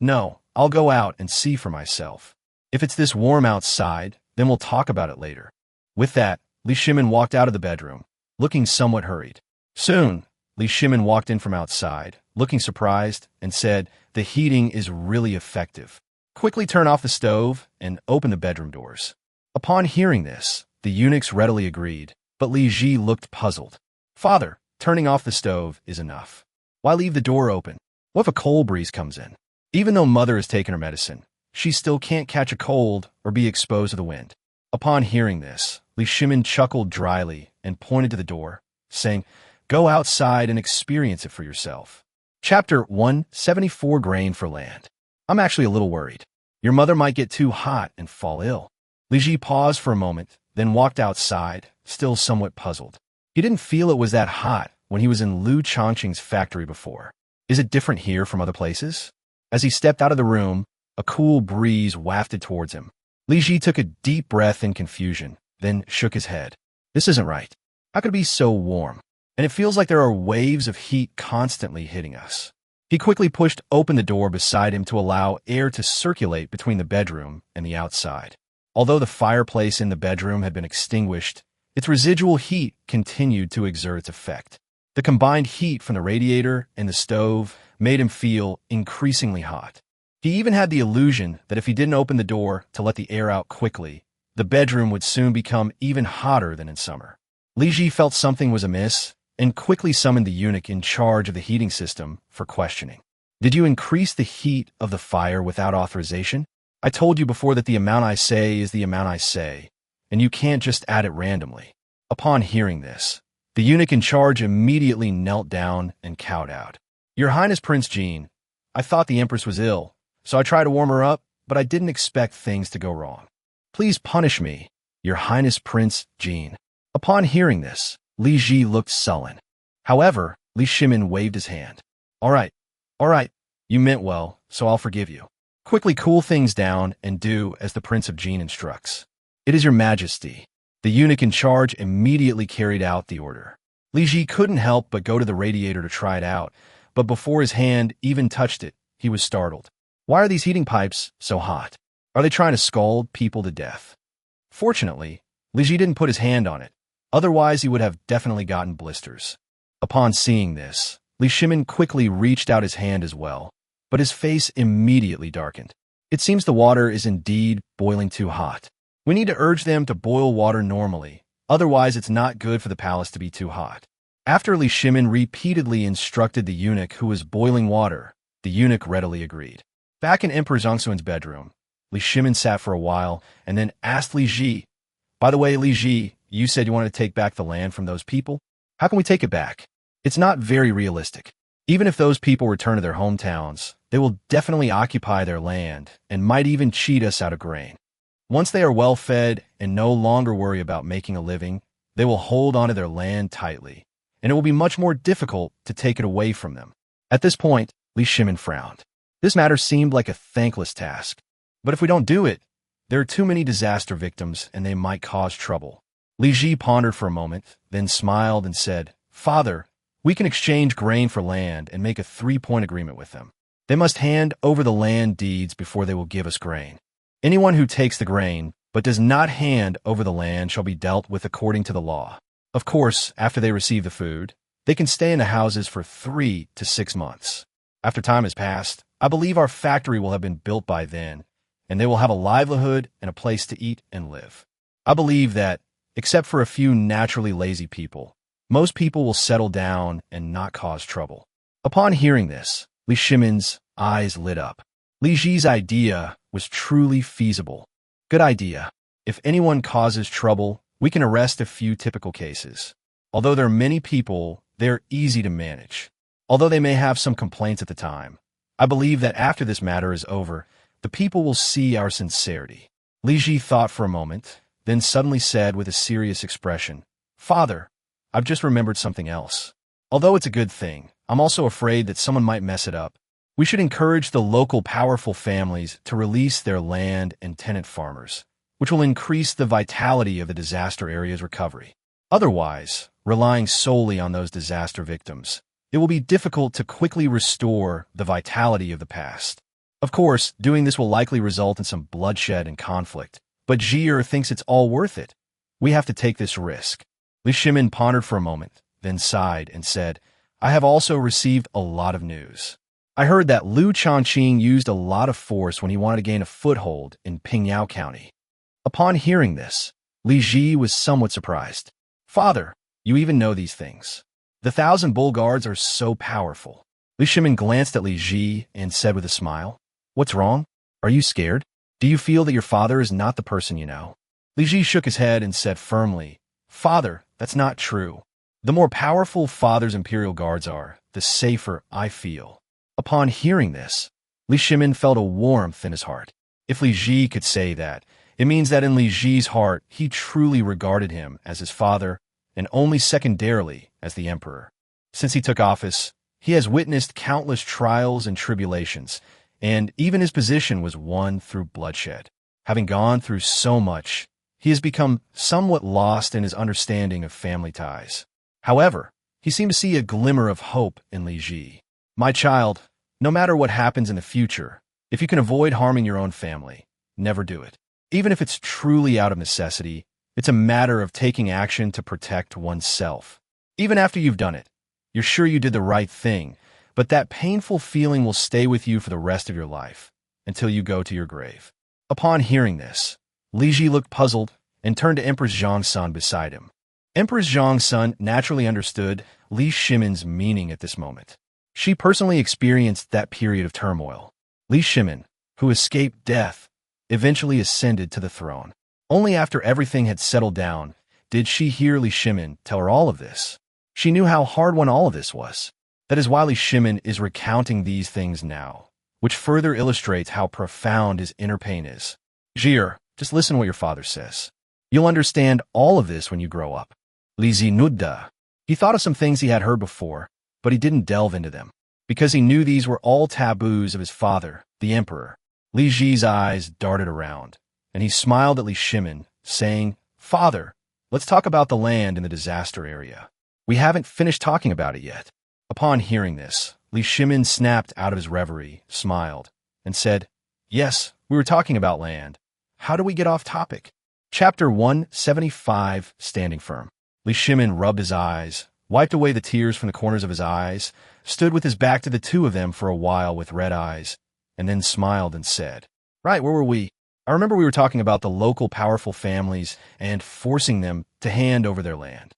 A: No, I'll go out and see for myself. If it's this warm outside, then we'll talk about it later. With that, Li Shimin walked out of the bedroom, looking somewhat hurried. Soon, Li Shimin walked in from outside, looking surprised, and said, The heating is really effective. Quickly turn off the stove and open the bedroom doors. Upon hearing this, the eunuchs readily agreed, but Li Ji looked puzzled. Father, turning off the stove is enough. Why leave the door open? What if a cold breeze comes in? Even though mother has taken her medicine, she still can't catch a cold or be exposed to the wind. Upon hearing this, Li Shimin chuckled dryly and pointed to the door, saying, Go outside and experience it for yourself. Chapter 174 Grain for Land. I'm actually a little worried. Your mother might get too hot and fall ill. Li Ji paused for a moment, then walked outside, still somewhat puzzled. He didn't feel it was that hot when he was in Liu Shaoqing's factory before. Is it different here from other places? As he stepped out of the room, a cool breeze wafted towards him. Li Ji took a deep breath in confusion, then shook his head. This isn't right. How could it be so warm? And it feels like there are waves of heat constantly hitting us. He quickly pushed open the door beside him to allow air to circulate between the bedroom and the outside. Although the fireplace in the bedroom had been extinguished, its residual heat continued to exert its effect. The combined heat from the radiator and the stove made him feel increasingly hot. He even had the illusion that if he didn't open the door to let the air out quickly, the bedroom would soon become even hotter than in summer. Li Ji felt something was amiss and quickly summoned the eunuch in charge of the heating system for questioning. Did you increase the heat of the fire without authorization? I told you before that the amount I say is the amount I say, and you can't just add it randomly. Upon hearing this, the eunuch in charge immediately knelt down and cowed out. Your Highness Prince Jean, I thought the Empress was ill, so I tried to warm her up, but I didn't expect things to go wrong. Please punish me, Your Highness Prince Jean. Upon hearing this, Li Ji looked sullen. However, Li Shimin waved his hand. All right, you meant well, so I'll forgive you. Quickly cool things down and do as the Prince of Jin instructs. It is your majesty. The eunuch in charge immediately carried out the order. Li Ji couldn't help but go to the radiator to try it out, but before his hand even touched it, he was startled. Why are these heating pipes so hot? Are they trying to scald people to death? Fortunately, Li Ji didn't put his hand on it. Otherwise, he would have definitely gotten blisters. Upon seeing this, Li Shimin quickly reached out his hand as well, but his face immediately darkened. It seems the water is indeed boiling too hot. We need to urge them to boil water normally, otherwise it's not good for the palace to be too hot. After Li Shimin repeatedly instructed the eunuch who was boiling water, the eunuch readily agreed. Back in Emperor Zongsuan's bedroom, Li Shimin sat for a while and then asked Li Ji, by the way, Li Ji, you said you wanted to take back the land from those people? How can we take it back? It's not very realistic. Even if those people return to their hometowns, they will definitely occupy their land and might even cheat us out of grain. Once they are well fed and no longer worry about making a living, they will hold onto their land tightly, and it will be much more difficult to take it away from them. At this point, Li Shimin frowned. This matter seemed like a thankless task. But if we don't do it, there are too many disaster victims and they might cause trouble. Li Ji pondered for a moment, then smiled and said, Father, we can exchange grain for land and make a 3-point agreement with them. They must hand over the land deeds before they will give us grain. Anyone who takes the grain but does not hand over the land shall be dealt with according to the law. Of course, after they receive the food, they can stay in the houses for 3 to 6 months. After time has passed, I believe our factory will have been built by then, and they will have a livelihood and a place to eat and live. I believe that, except for a few naturally lazy people, most people will settle down and not cause trouble. Upon hearing this, Li Shimin's eyes lit up. Li Ji's idea was truly feasible. Good idea. If anyone causes trouble, we can arrest a few typical cases. Although there are many people, they're easy to manage. Although they may have some complaints at the time, I believe that after this matter is over, the people will see our sincerity. Li Ji thought for a moment, then suddenly said with a serious expression, Father, I've just remembered something else. Although it's a good thing, I'm also afraid that someone might mess it up. We should encourage the local powerful families to release their land and tenant farmers, which will increase the vitality of the disaster area's recovery. Otherwise, relying solely on those disaster victims, it will be difficult to quickly restore the vitality of the past. Of course, doing this will likely result in some bloodshed and conflict, but Jier thinks it's all worth it. We have to take this risk. Li Shimin pondered for a moment, then sighed and said, I have also received a lot of news. I heard that Liu Shaoqing used a lot of force when he wanted to gain a foothold in Pingyao County. Upon hearing this, Li Ji was somewhat surprised. Father, you even know these things. The 1,000 bull guards are so powerful. Li Shimin glanced at Li Ji and said with a smile, What's wrong? Are you scared? Do you feel that your father is not the person you know? Li Ji shook his head and said firmly, Father, that's not true. The more powerful Father's imperial guards are, the safer I feel. Upon hearing this, Li Shimin felt a warmth in his heart. If Li Ji could say that, it means that in Li Ji's heart he truly regarded him as his father and only secondarily as the emperor. Since he took office, he has witnessed countless trials and tribulations, and even his position was won through bloodshed. Having gone through so much, he has become somewhat lost in his understanding of family ties. However, he seemed to see a glimmer of hope in Li Ji. My child, no matter what happens in the future, if you can avoid harming your own family, never do it. Even if it's truly out of necessity, it's a matter of taking action to protect oneself. Even after you've done it, you're sure you did the right thing, but that painful feeling will stay with you for the rest of your life. until you go to your grave." Upon hearing this, Li Ji looked puzzled and turned to Empress Zhang's son beside him. Empress Zhang's son naturally understood Li Shimin's meaning at this moment. She personally experienced that period of turmoil. Li Shimin, who escaped death, eventually ascended to the throne. Only after everything had settled down did she hear Li Shimin tell her all of this. She knew how hard-won all of this was. That is why Li Shimin is recounting these things now, which further illustrates how profound his inner pain is. "Jir, just listen to what your father says. You'll understand all of this when you grow up." Li Zi nudda. He thought of some things he had heard before, but he didn't delve into them, because he knew these were all taboos of his father, the emperor. Li Ji's eyes darted around, and he smiled at Li Shimin, saying, "Father, let's talk about the land in the disaster area. We haven't finished talking about it yet." Upon hearing this, Li Shimin snapped out of his reverie, smiled, and said, "Yes, we were talking about land. How do we get off topic?" Chapter 175, Standing Firm. Li Shimin rubbed his eyes, wiped away the tears from the corners of his eyes, stood with his back to the two of them for a while with red eyes, and then smiled and said, "Right, where were we? I remember we were talking about the local powerful families and forcing them to hand over their land."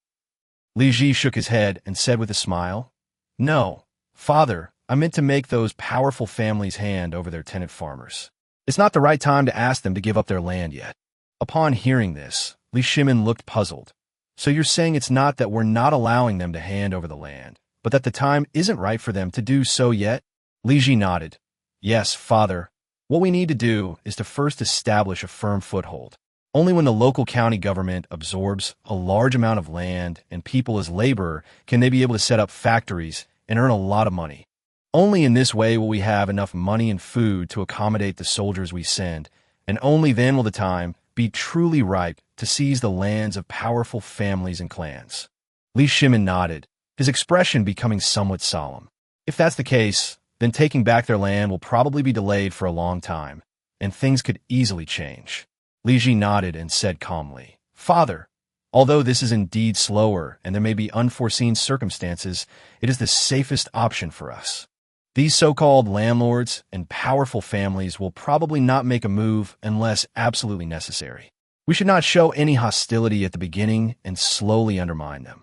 A: Li Ji shook his head and said with a smile, "No, father, I meant to make those powerful families hand over their tenant farmers. It's not the right time to ask them to give up their land yet." Upon hearing this, Li Shimin looked puzzled. "So you're saying it's not that we're not allowing them to hand over the land, but that the time isn't right for them to do so yet?" Li Ji nodded. "Yes, father. What we need to do is to first establish a firm foothold. Only when the local county government absorbs a large amount of land and people as labor can they be able to set up factories and earn a lot of money. Only in this way will we have enough money and food to accommodate the soldiers we send, and only then will the time be truly ripe to seize the lands of powerful families and clans." Li Shimin nodded, his expression becoming somewhat solemn. "If that's the case, then taking back their land will probably be delayed for a long time, and things could easily change." Li Ji nodded and said calmly, "Father, although this is indeed slower and there may be unforeseen circumstances, it is the safest option for us. These so-called landlords and powerful families will probably not make a move unless absolutely necessary. We should not show any hostility at the beginning and slowly undermine them.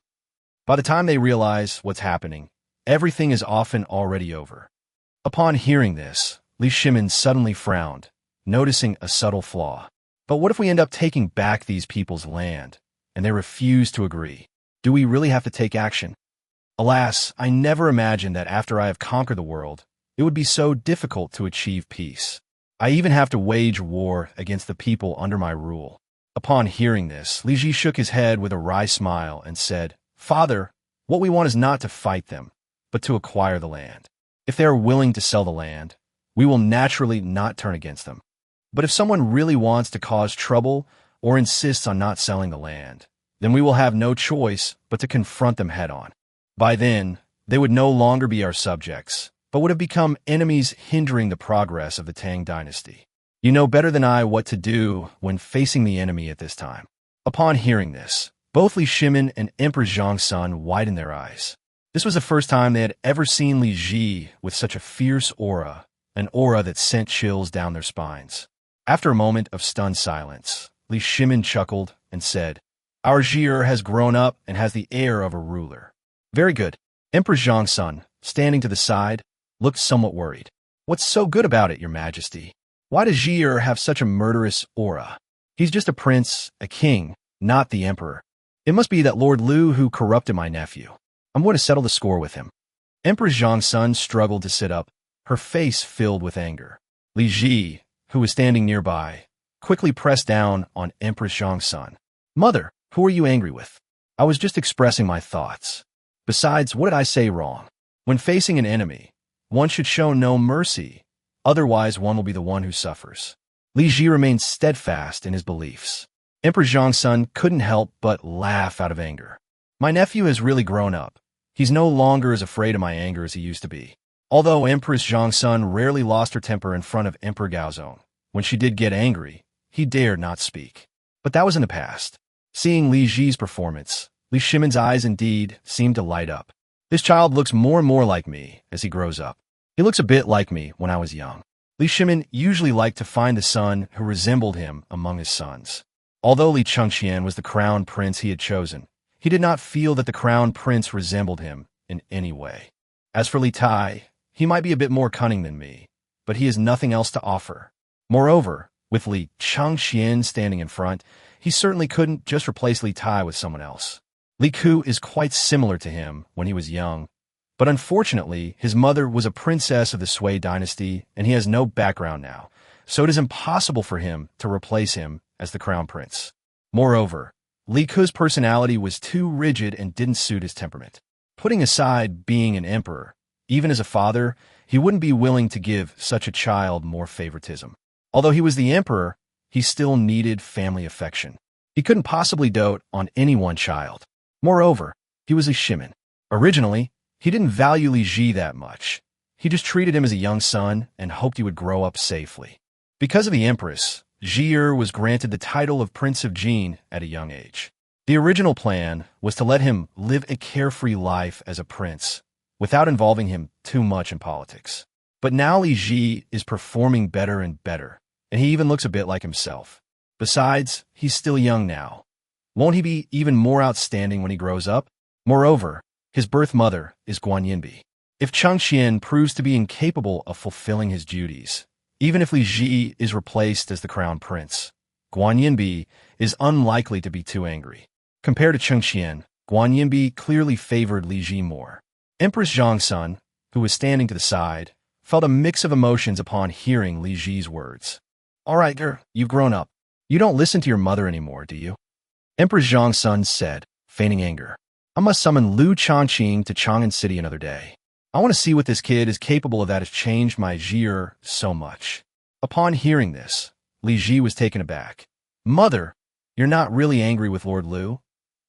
A: By the time they realize what's happening, everything is often already over." Upon hearing this, Li Shimin suddenly frowned, noticing a subtle flaw. "But what if we end up taking back these people's land, and they refuse to agree? Do we really have to take action? Alas, I never imagined that after I have conquered the world, it would be so difficult to achieve peace. I even have to wage war against the people under my rule." Upon hearing this, Li Ji shook his head with a wry smile and said, "Father, what we want is not to fight them, but to acquire the land. If they are willing to sell the land, we will naturally not turn against them. But if someone really wants to cause trouble or insists on not selling the land, then we will have no choice but to confront them head-on. By then, they would no longer be our subjects, but would have become enemies hindering the progress of the Tang Dynasty. You know better than I what to do when facing the enemy at this time." Upon hearing this, both Li Shimin and Emperor Zhang's son widened their eyes. This was the first time they had ever seen Li Ji with such a fierce aura, an aura that sent chills down their spines. After a moment of stunned silence, Li Shimin chuckled and said, "Our Jir has grown up and has the air of a ruler." "Very good." Emperor Zhang's son, standing to the side, looked somewhat worried. "What's so good about it, Your Majesty? Why does Jir have such a murderous aura? He's just a prince, a king, not the emperor. It must be that Lord Liu who corrupted my nephew. I'm going to settle the score with him." Emperor Zhang's son struggled to sit up, her face filled with anger. Li Ji, who was standing nearby, quickly pressed down on Emperor Zhang's son. "Mother, who are you angry with? I was just expressing my thoughts. Besides, what did I say wrong? When facing an enemy, one should show no mercy, otherwise one will be the one who suffers." Li Ji remained steadfast in his beliefs. Emperor Zhang's son couldn't help but laugh out of anger. "My nephew has really grown up. He's no longer as afraid of my anger as he used to be." Although Empress Zhang's son rarely lost her temper in front of Emperor Gaozong, when she did get angry, he dared not speak. But that was in the past. Seeing Li Ji's performance, Li Shimin's eyes indeed seemed to light up. "This child looks more and more like me as he grows up. He looks a bit like me when I was young." Li Shimin usually liked to find the son who resembled him among his sons. Although Li Chengxian was the crown prince he had chosen, he did not feel that the crown prince resembled him in any way. As for Li Tai, he might be a bit more cunning than me, but he has nothing else to offer. Moreover, with Li Chengxian standing in front, he certainly couldn't just replace Li Tai with someone else. Li Ku is quite similar to him when he was young, but unfortunately, his mother was a princess of the Sui dynasty and he has no background now, so it is impossible for him to replace him as the crown prince. Moreover, Li Ku's personality was too rigid and didn't suit his temperament. Putting aside being an emperor, even as a father, he wouldn't be willing to give such a child more favoritism. Although he was the emperor, he still needed family affection. He couldn't possibly dote on any one child. Moreover, he was a Shimin. Originally, he didn't value Li Ji that much. He just treated him as a young son and hoped he would grow up safely. Because of the empress, Zhi'er was granted the title of Prince of Jin at a young age. The original plan was to let him live a carefree life as a prince, without involving him too much in politics. But now Li Ji is performing better and better, and he even looks a bit like himself. Besides, he's still young now. Won't he be even more outstanding when he grows up? Moreover, his birth mother is Guan Yinbi. If Chengxian proves to be incapable of fulfilling his duties, even if Li Ji is replaced as the crown prince, Guan Yinbi is unlikely to be too angry. Compared to Chengxian, Guan Yinbi clearly favored Li Ji more. Empress Zhongsun, who was standing to the side, felt a mix of emotions upon hearing Li Ji's words. "All right, girl, you've grown up. You don't listen to your mother anymore, do you?" Empress Zhongsun said, feigning anger. "I must summon Liu Shaoqing to Chang'an City another day. I want to see what this kid is capable of that has changed my Zhi'er so much." Upon hearing this, Li Ji was taken aback. "Mother, you're not really angry with Lord Liu,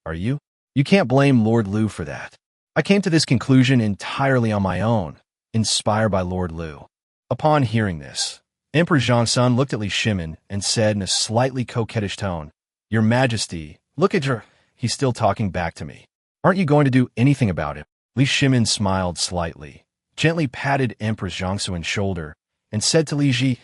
A: are you? You can't blame Lord Liu for that. I came to this conclusion entirely on my own, inspired by Lord Liu." Upon hearing this, Emperor Zhongsun looked at Li Shimin and said in a slightly coquettish tone, "Your Majesty, look at her. He's still talking back to me. Aren't you going to do anything about it?" Li Shimin smiled slightly, gently patted Empress Zhongsun's shoulder, and said to Li Ji,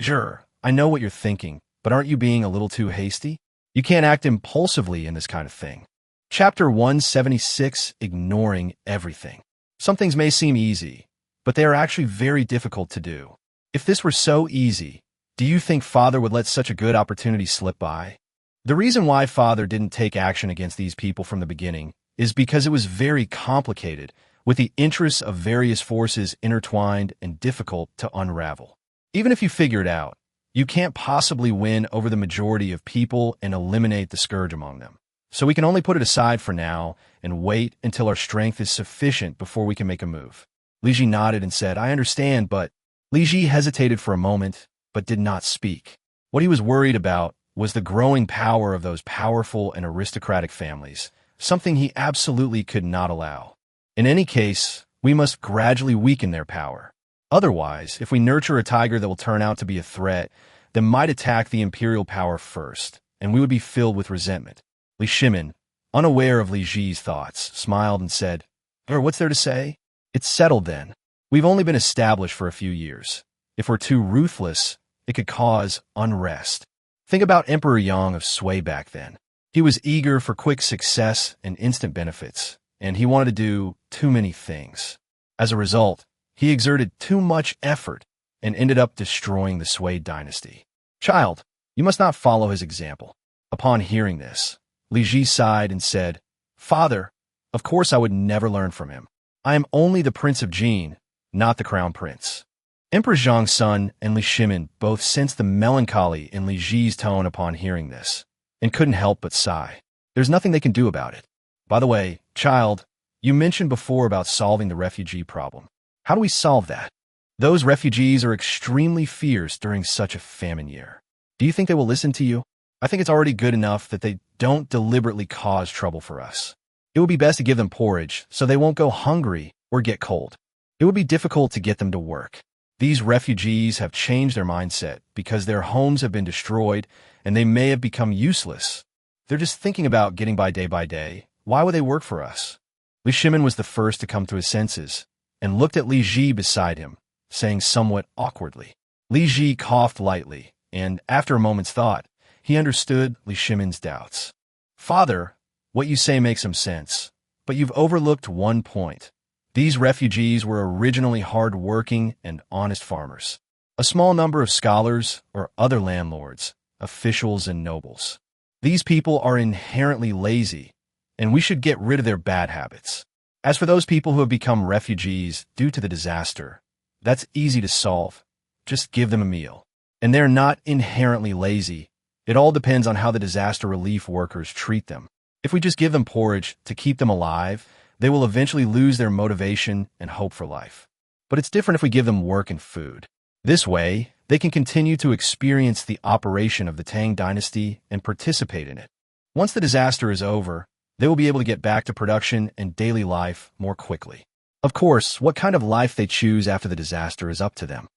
A: "Sure, I know what you're thinking, but aren't you being a little too hasty? You can't act impulsively in this kind of thing." Chapter 176, Ignoring Everything. Some things may seem easy, but they are actually very difficult to do. If this were so easy, do you think Father would let such a good opportunity slip by? The reason why Father didn't take action against these people from the beginning is because it was very complicated, with the interests of various forces intertwined and difficult to unravel. Even if you figure it out, you can't possibly win over the majority of people and eliminate the scourge among them. So we can only put it aside for now and wait until our strength is sufficient before we can make a move. Li Ji nodded and said, "I understand, but..." Li Ji hesitated for a moment, but did not speak. What he was worried about was the growing power of those powerful and aristocratic families, something he absolutely could not allow. In any case, we must gradually weaken their power. Otherwise, if we nurture a tiger that will turn out to be a threat, then might attack the imperial power first, and we would be filled with resentment. Li Shimin, unaware of Li Ji's thoughts, smiled and said, "What's there to say? It's settled then. We've only been established for a few years. If we're too ruthless, it could cause unrest. Think about Emperor Yang of Sui back then. He was eager for quick success and instant benefits, and he wanted to do too many things. As a result, he exerted too much effort and ended up destroying the Sui dynasty. Child, you must not follow his example." Upon hearing this, Li Ji sighed and said, "Father, of course I would never learn from him. I am only the Prince of Jin, not the Crown Prince." Emperor Zhongsun and Li Shimin both sensed the melancholy in Li Ji's tone upon hearing this, and couldn't help but sigh. There's nothing they can do about it. By the way, child, you mentioned before about solving the refugee problem. How do we solve that? Those refugees are extremely fierce during such a famine year. Do you think they will listen to you? I think it's already good enough that they don't deliberately cause trouble for us. It would be best to give them porridge so they won't go hungry or get cold. It would be difficult to get them to work. These refugees have changed their mindset because their homes have been destroyed and they may have become useless. They're just thinking about getting by day. Why would they work for us? Li Shimin was the first to come to his senses and looked at Li Ji beside him, saying somewhat awkwardly, Li Ji coughed lightly, and after a moment's thought, he understood Li Shimin's doubts. Father, what you say makes some sense, but you've overlooked one point. These refugees were originally hard-working and honest farmers. A small number of scholars or other landlords, officials and nobles. These people are inherently lazy, and we should get rid of their bad habits. As for those people who have become refugees due to the disaster, that's easy to solve. Just give them a meal. And they're not inherently lazy. It all depends on how the disaster relief workers treat them. If we just give them porridge to keep them alive, they will eventually lose their motivation and hope for life. But it's different if we give them work and food. This way, they can continue to experience the operation of the Tang Dynasty and participate in it. Once the disaster is over, they will be able to get back to production and daily life more quickly. Of course, what kind of life they choose after the disaster is up to them.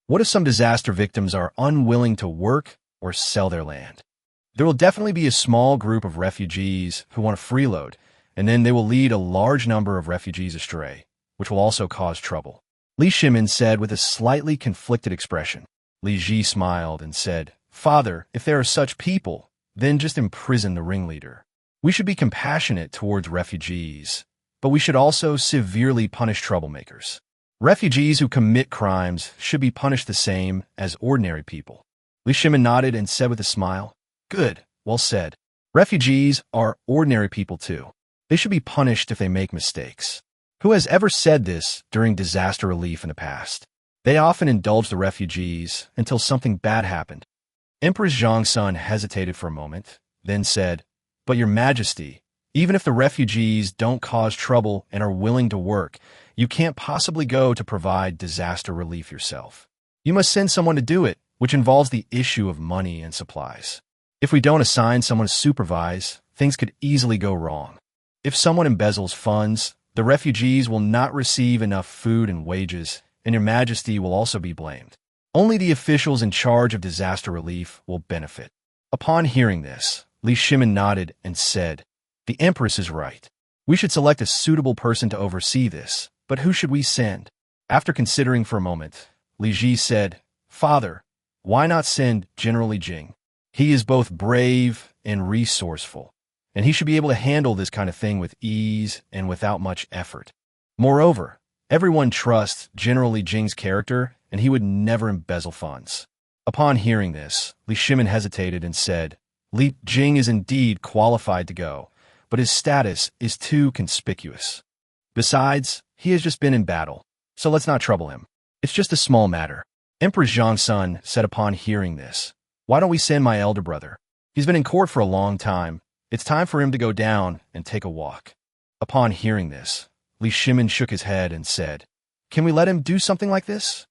A: What if some disaster victims are unwilling to work or sell their land? There will definitely be a small group of refugees who want to freeload, and then they will lead a large number of refugees astray, which will also cause trouble. Li Shimin said with a slightly conflicted expression. Li Ji smiled and said, Father, if there are such people, then just imprison the ringleader. We should be compassionate towards refugees, but we should also severely punish troublemakers. Refugees who commit crimes should be punished the same as ordinary people. Li Shimin nodded and said with a smile, Good, well said. Refugees are ordinary people too. They should be punished if they make mistakes. Who has ever said this during disaster relief in the past? They often indulge the refugees until something bad happened. Emperor Taizong hesitated for a moment, then said, But Your Majesty, even if the refugees don't cause trouble and are willing to work, you can't possibly go to provide disaster relief yourself. You must send someone to do it, which involves the issue of money and supplies. If we don't assign someone to supervise, things could easily go wrong. If someone embezzles funds, the refugees will not receive enough food and wages, and Your Majesty will also be blamed. Only the officials in charge of disaster relief will benefit. Upon hearing this, Li Shimin nodded and said, The Empress is right. We should select a suitable person to oversee this, but who should we send? After considering for a moment, Li Ji said, Father, why not send General Li Jing? He is both brave and resourceful, and he should be able to handle this kind of thing with ease and without much effort. Moreover, everyone trusts General Li Jing's character, and he would never embezzle funds. Upon hearing this, Li Shimin hesitated and said, Li Jing is indeed qualified to go, but his status is too conspicuous. Besides, he has just been in battle, so let's not trouble him. It's just a small matter. Emperor Taizong said upon hearing this, Why don't we send my elder brother? He's been in court for a long time. It's time for him to go down and take a walk. Upon hearing this, Li Shimin shook his head and said, Can we let him do something like this?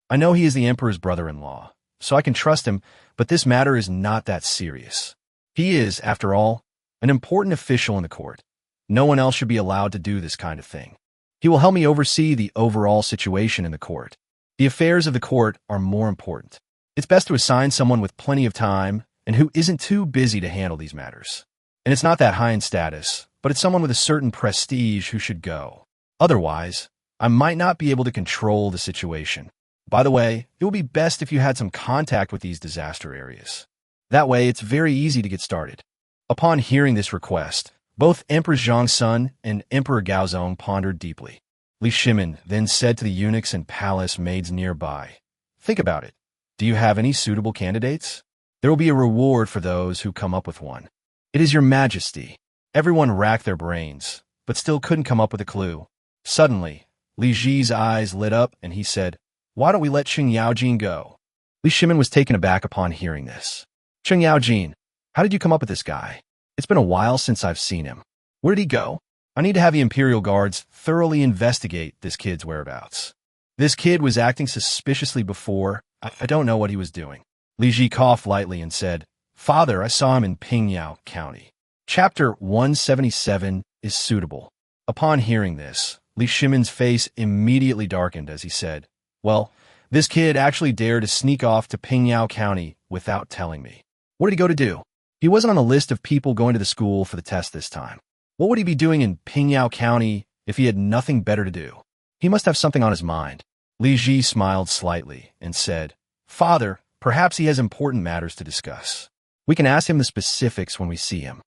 A: I know he is the emperor's brother-in-law, so I can trust him, but this matter is not that serious. He is, after all, an important official in the court. No one else should be allowed to do this kind of thing. He will help me oversee the overall situation in the court. The affairs of the court are more important. It's best to assign someone with plenty of time and who isn't too busy to handle these matters. And it's not that high in status, but it's someone with a certain prestige who should go. Otherwise, I might not be able to control the situation. By the way, it would be best if you had some contact with these disaster areas. That way, it's very easy to get started. Upon hearing this request, both Emperor Taizong and Emperor Gaozong pondered deeply. Li Shimin then said to the eunuchs and palace maids nearby, Think about it. Do you have any suitable candidates? There will be a reward for those who come up with one. It is Your Majesty. Everyone racked their brains, but still couldn't come up with a clue. Suddenly, Li Ji's eyes lit up and he said, Why don't we let Cheng Yaojin go? Li Shimin was taken aback upon hearing this. Cheng Yaojin, how did you come up with this guy? It's been a while since I've seen him. Where did he go? I need to have the Imperial Guards thoroughly investigate this kid's whereabouts. This kid was acting suspiciously before. I don't know what he was doing. Li Ji coughed lightly and said, Father, I saw him in Pingyao County. Chapter 177 is suitable. Upon hearing this, Li Shimin's face immediately darkened as he said, Well, this kid actually dared to sneak off to Pingyao County without telling me. What did he go to do? He wasn't on the list of people going to the school for the test this time. What would he be doing in Pingyao County if he had nothing better to do? He must have something on his mind. Li Ji smiled slightly and said, Father, perhaps he has important matters to discuss. We can ask him the specifics when we see him.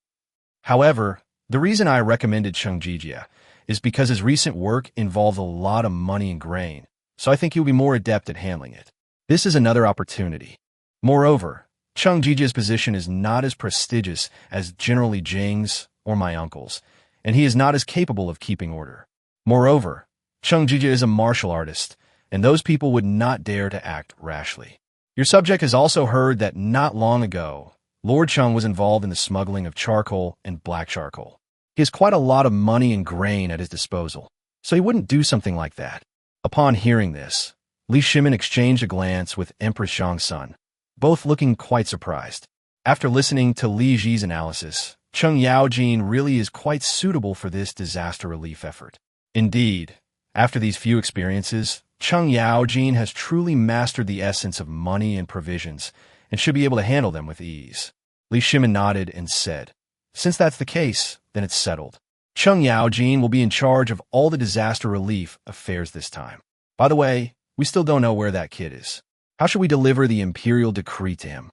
A: However, the reason I recommended Cheng Jijia is because his recent work involved a lot of money and grain, so I think he'll be more adept at handling it. This is another opportunity. Moreover, Cheng Jijia's position is not as prestigious as General Li Jing's or my uncle's, and he is not as capable of keeping order. Moreover, Cheng Jijia is a martial artist, and those people would not dare to act rashly. Your subject has also heard that not long ago, Lord Cheng was involved in the smuggling of charcoal and black charcoal. He has quite a lot of money and grain at his disposal, so he wouldn't do something like that. Upon hearing this, Li Shimin exchanged a glance with Empress Zhongsun, both looking quite surprised. After listening to Li Ji's analysis, Cheng Yaojin really is quite suitable for this disaster relief effort. Indeed, after these few experiences, Cheng Yaojin has truly mastered the essence of money and provisions and should be able to handle them with ease. Li Shimin nodded and said, "Since that's the case, then it's settled. Cheng Yaojin will be in charge of all the disaster relief affairs this time. By the way, we still don't know where that kid is. How should we deliver the imperial decree to him?"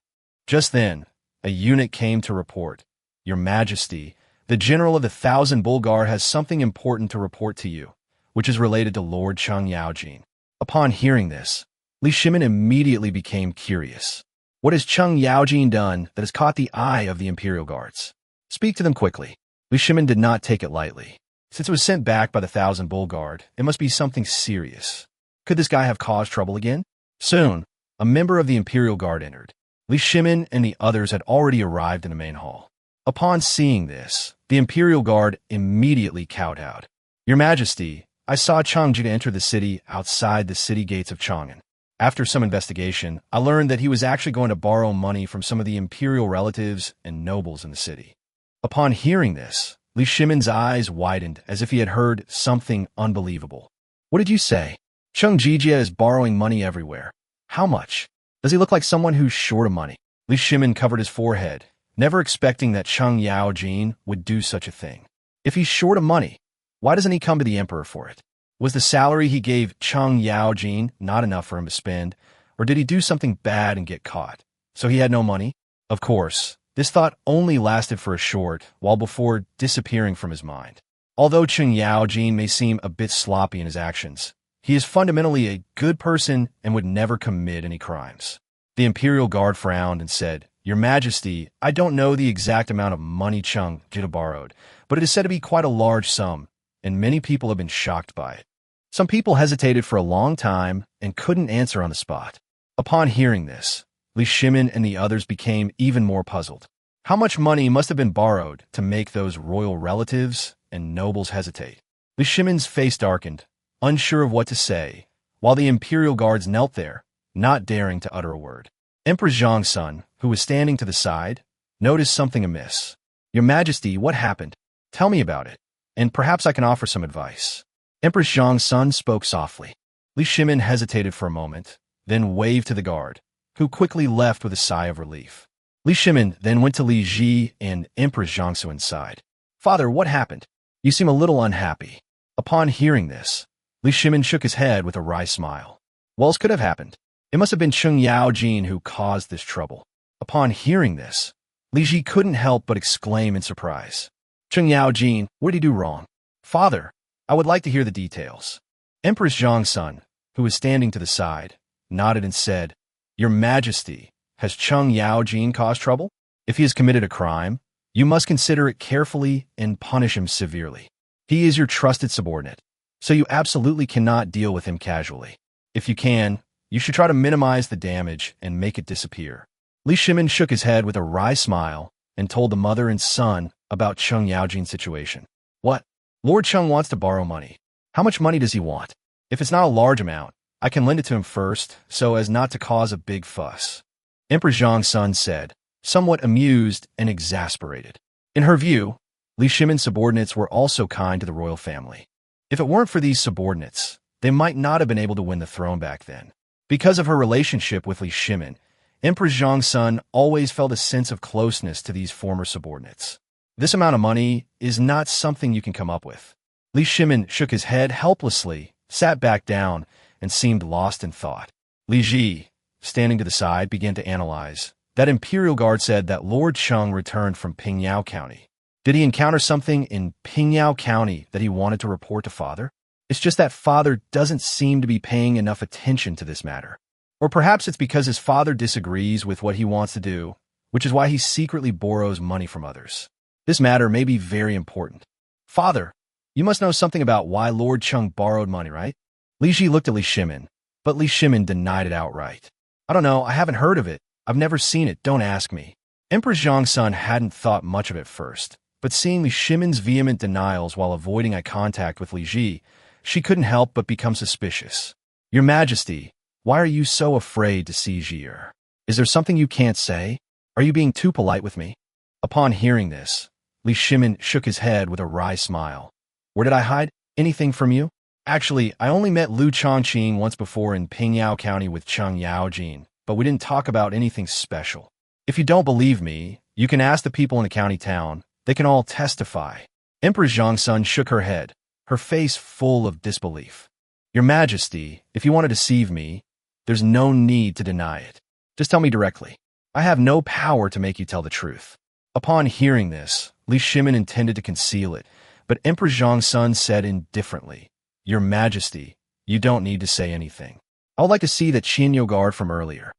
A: Just then, a eunuch came to report, "Your Majesty, the general of the 1,000 Bulgar has something important to report to you, which is related to Lord Cheng Yaojin." Upon hearing this, Li Shimin immediately became curious. What has Cheng Yaojin done that has caught the eye of the Imperial Guards? Speak to them quickly. Li Shimin did not take it lightly. Since it was sent back by the 1,000 Bulgard, it must be something serious. Could this guy have caused trouble again? Soon, a member of the Imperial Guard entered. Li Shimin and the others had already arrived in the main hall. Upon seeing this, the Imperial Guard immediately kowtowed. "Your Majesty, I saw Cheng Jijia enter the city outside the city gates of Chang'an. After some investigation, I learned that he was actually going to borrow money from some of the imperial relatives and nobles in the city." Upon hearing this, Li Shimin's eyes widened as if he had heard something unbelievable. "What did you say? Cheng Jijia is borrowing money everywhere. How much? Does he look like someone who's short of money?" Li Shimin covered his forehead, never expecting that Cheng Yaojin would do such a thing. If he's short of money, why doesn't he come to the emperor for it? Was the salary he gave Cheng Yaojin not enough for him to spend, or did he do something bad and get caught, so he had no money? Of course, this thought only lasted for a short while before disappearing from his mind. Although Cheng Yaojin may seem a bit sloppy in his actions, he is fundamentally a good person and would never commit any crimes. The Imperial Guard frowned and said, "Your Majesty, I don't know the exact amount of money Cheng Jijia borrowed, but it is said to be quite a large sum, and many people have been shocked by it." Some people hesitated for a long time and couldn't answer on the spot. Upon hearing this, Li Shimin and the others became even more puzzled. How much money must have been borrowed to make those royal relatives and nobles hesitate? Li Shimin's face darkened, unsure of what to say, while the Imperial Guards knelt there, not daring to utter a word. Empress Zhongsun, who was standing to the side, noticed something amiss. "Your Majesty, what happened? Tell me about it, and perhaps I can offer some advice." Empress Zhongsun spoke softly. Li Shimin hesitated for a moment, then waved to the guard, who quickly left with a sigh of relief. Li Shimin then went to Li Ji and Empress Zhongsun's side. "Father, what happened? You seem a little unhappy." Upon hearing this, Li Shimin shook his head with a wry smile. "What else could have happened? It must have been Cheng Yaojin who caused this trouble." Upon hearing this, Li Ji couldn't help but exclaim in surprise. "Cheng Yaojin, what did he do wrong?" "Father, I would like to hear the details." Empress Zhongsun, who was standing to the side, nodded and said, "Your Majesty, has Cheng Yaojin caused trouble? If he has committed a crime, you must consider it carefully and punish him severely. He is your trusted subordinate, so you absolutely cannot deal with him casually. If you can, you should try to minimize the damage and make it disappear." Li Shimin shook his head with a wry smile and told the mother and son about Cheng Yaojin's situation. "What? Lord Cheng wants to borrow money. How much money does he want? If it's not a large amount, I can lend it to him first so as not to cause a big fuss." Empress Zhongsun said, somewhat amused and exasperated. In her view, Li Shimin's subordinates were also kind to the royal family. If it weren't for these subordinates, they might not have been able to win the throne back then. Because of her relationship with Li Shimin, Empress Zhongsun always felt a sense of closeness to these former subordinates. This amount of money is not something you can come up with. Li Shimin shook his head helplessly, sat back down, and seemed lost in thought. "Li Ji, standing to the side, began to analyze. That Imperial Guard said that Lord Chung returned from Pingyao County. Did he encounter something in Pingyao County that he wanted to report to Father? It's just that Father doesn't seem to be paying enough attention to this matter. Or perhaps it's because his father disagrees with what he wants to do, which is why he secretly borrows money from others. This matter may be very important. Father, you must know something about why Lord Chung borrowed money, right? Li Ji looked at Li Shimin, but Li Shimin denied it outright. I don't know, I haven't heard of it. I've never seen it, don't ask me. Empress Zhongsun hadn't thought much of it first, but seeing Li Shimin's vehement denials while avoiding eye contact with Li Ji, she couldn't help but become suspicious. Your Majesty, why are you so afraid to see Jier? Is there something you can't say? Are you being too polite with me? Upon hearing this, Li Shimin shook his head with a wry smile. Where did I hide anything from you? Actually, I only met Liu Shaoqing once before in Pingyao County with Cheng Yaojin, but we didn't talk about anything special. If you don't believe me, you can ask the people in the county town. They can all testify. Empress Zhongsun shook her head, her face full of disbelief. Your Majesty, if you want to deceive me, there's no need to deny it. Just tell me directly. I have no power to make you tell the truth. Upon hearing this, Li Shimin intended to conceal it, but Emperor Zhongsun said indifferently, Your Majesty, you don't need to say anything. I would like to see that Qianyo guard from earlier.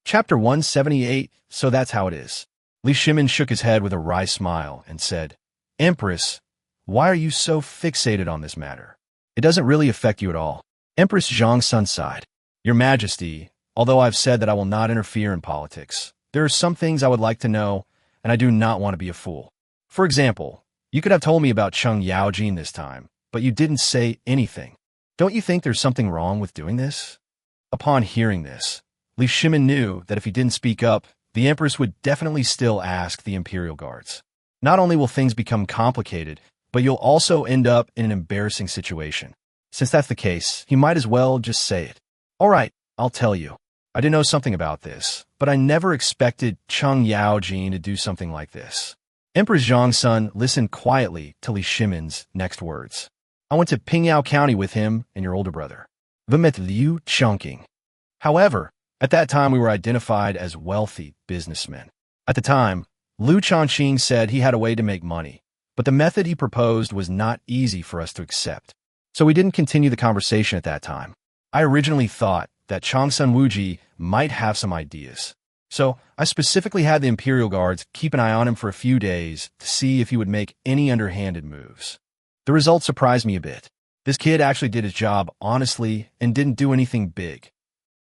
A: Chapter 178, so that's how it is. Li Shimin shook his head with a wry smile and said, Empress, why are you so fixated on this matter? It doesn't really affect you at all. Empress Zhongsun sighed. Your Majesty, although I've said that I will not interfere in politics, there are some things I would like to know, and I do not want to be a fool. For example, you could have told me about Cheng Yaojin this time, but you didn't say anything. Don't you think there's something wrong with doing this? Upon hearing this, Li Shimin knew that if he didn't speak up, the Empress would definitely still ask the Imperial Guards. Not only will things become complicated, but you'll also end up in an embarrassing situation. Since that's the case, he might as well just say it. All right, I'll tell you. I did know something about this, but I never expected Cheng Yaojin to do something like this. Empress Zhongsun listened quietly to Li Shimin's next words. I went to Pingyao County with him and your older brother. We met Liu Shaoqing. However, at that time we were identified as wealthy businessmen. At the time, Liu Shaoqing said he had a way to make money, but the method he proposed was not easy for us to accept. So we didn't continue the conversation at that time. I originally thought that Changsun Wuji might have some ideas. So I specifically had the Imperial Guards keep an eye on him for a few days to see if he would make any underhanded moves. The result surprised me a bit. This kid actually did his job honestly and didn't do anything big.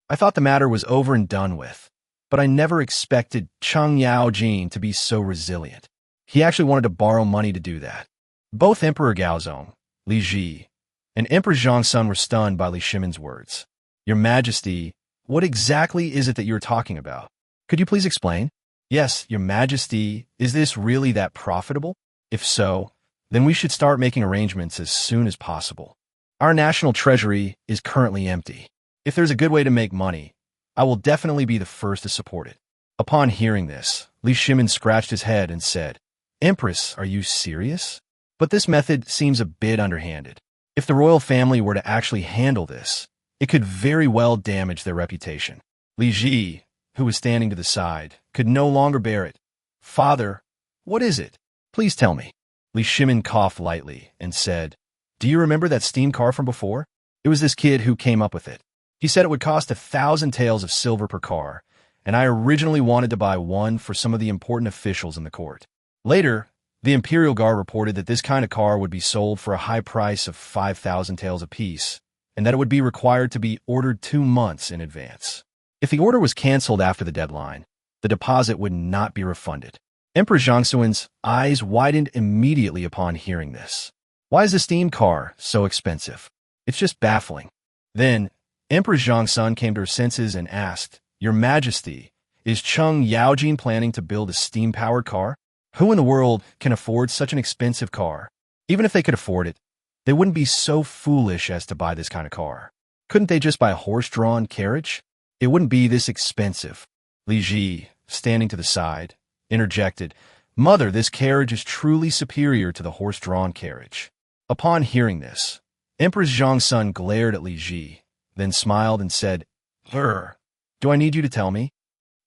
A: I thought the matter was over and done with, but I never expected Cheng Yaojin to be so resilient. He actually wanted to borrow money to do that. Both Emperor Gaozong, Li Ji, and Empress Zhongsun were stunned by Li Shimin's words. Your Majesty, what exactly is it that you're talking about? Could you please explain? Yes, Your Majesty, is this really that profitable? If so, then we should start making arrangements as soon as possible. Our national treasury is currently empty. If there's a good way to make money, I will definitely be the first to support it. Upon hearing this, Li Shimin scratched his head and said, Empress, are you serious? But this method seems a bit underhanded. If the royal family were to actually handle this, it could very well damage their reputation. Li Ji, who was standing to the side, could no longer bear it. Father, what is it? Please tell me. Li Shimin coughed lightly and said, Do you remember that steam car from before? It was this kid who came up with it. He said it would cost 1,000 taels of silver per car, and I originally wanted to buy one for some of the important officials in the court. Later, the Imperial Guard reported that this kind of car would be sold for a high price of 5,000 taels apiece, and that it would be required to be ordered 2 months in advance. If the order was canceled after the deadline, the deposit would not be refunded. Emperor Zhongsun's eyes widened immediately upon hearing this. Why is the steam car so expensive? It's just baffling. Then, Emperor Zhongsun came to her senses and asked, Your Majesty, is Cheng Yaojin planning to build a steam-powered car? Who in the world can afford such an expensive car? Even if they could afford it, they wouldn't be so foolish as to buy this kind of car. Couldn't they just buy a horse-drawn carriage? It wouldn't be this expensive. Li Ji, standing to the side, interjected, Mother, this carriage is truly superior to the horse-drawn carriage. Upon hearing this, Empress Zhongsun glared at Li Ji, then smiled and said, Do Do I need you to tell me?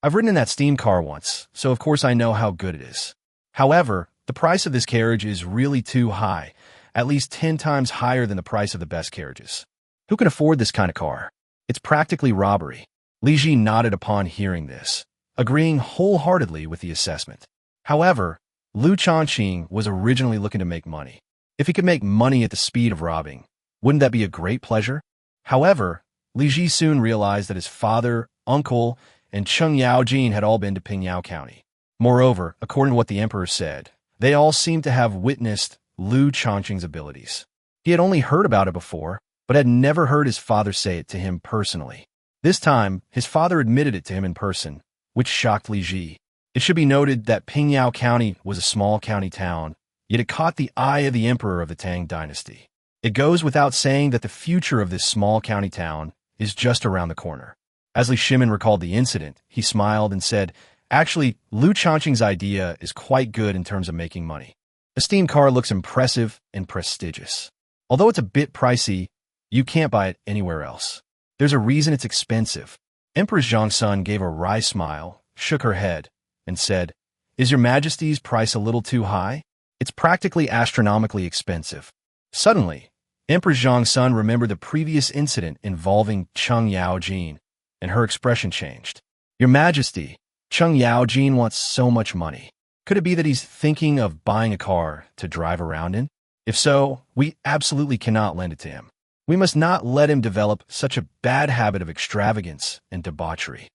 A: I've ridden in that steam car once, so of course I know how good it is. However, the price of this carriage is really too high, at least 10 times higher than the price of the best carriages. Who can afford this kind of car? It's practically robbery. Li Ji nodded upon hearing this, agreeing wholeheartedly with the assessment. However, Liu Shaoqing was originally looking to make money. If he could make money at the speed of robbing, wouldn't that be a great pleasure? However, Li Ji soon realized that his father, uncle, and Cheng Yaojin had all been to Pingyao County. Moreover, according to what the emperor said, they all seemed to have witnessed Liu Shaoqing's abilities. He had only heard about it before, but had never heard his father say it to him personally. This time, his father admitted it to him in person, which shocked Li Ji. It should be noted that Pingyao County was a small county town, yet it caught the eye of the emperor of the Tang Dynasty. It goes without saying that the future of this small county town is just around the corner. As Li Shimin recalled the incident, he smiled and said, "Actually, Liu Shaoqing's idea is quite good in terms of making money. A steam car looks impressive and prestigious. Although it's a bit pricey, you can't buy it anywhere else. There's a reason it's expensive." Empress Zhongsun gave a wry smile, shook her head, and said, "Is your Majesty's price a little too high? It's practically astronomically expensive." Suddenly, Empress Zhongsun remembered the previous incident involving Cheng Yaojin, and her expression changed. "Your Majesty, Cheng Yaojin wants so much money. Could it be that he's thinking of buying a car to drive around in? If so, we absolutely cannot lend it to him. We must not let him develop such a bad habit of extravagance and debauchery."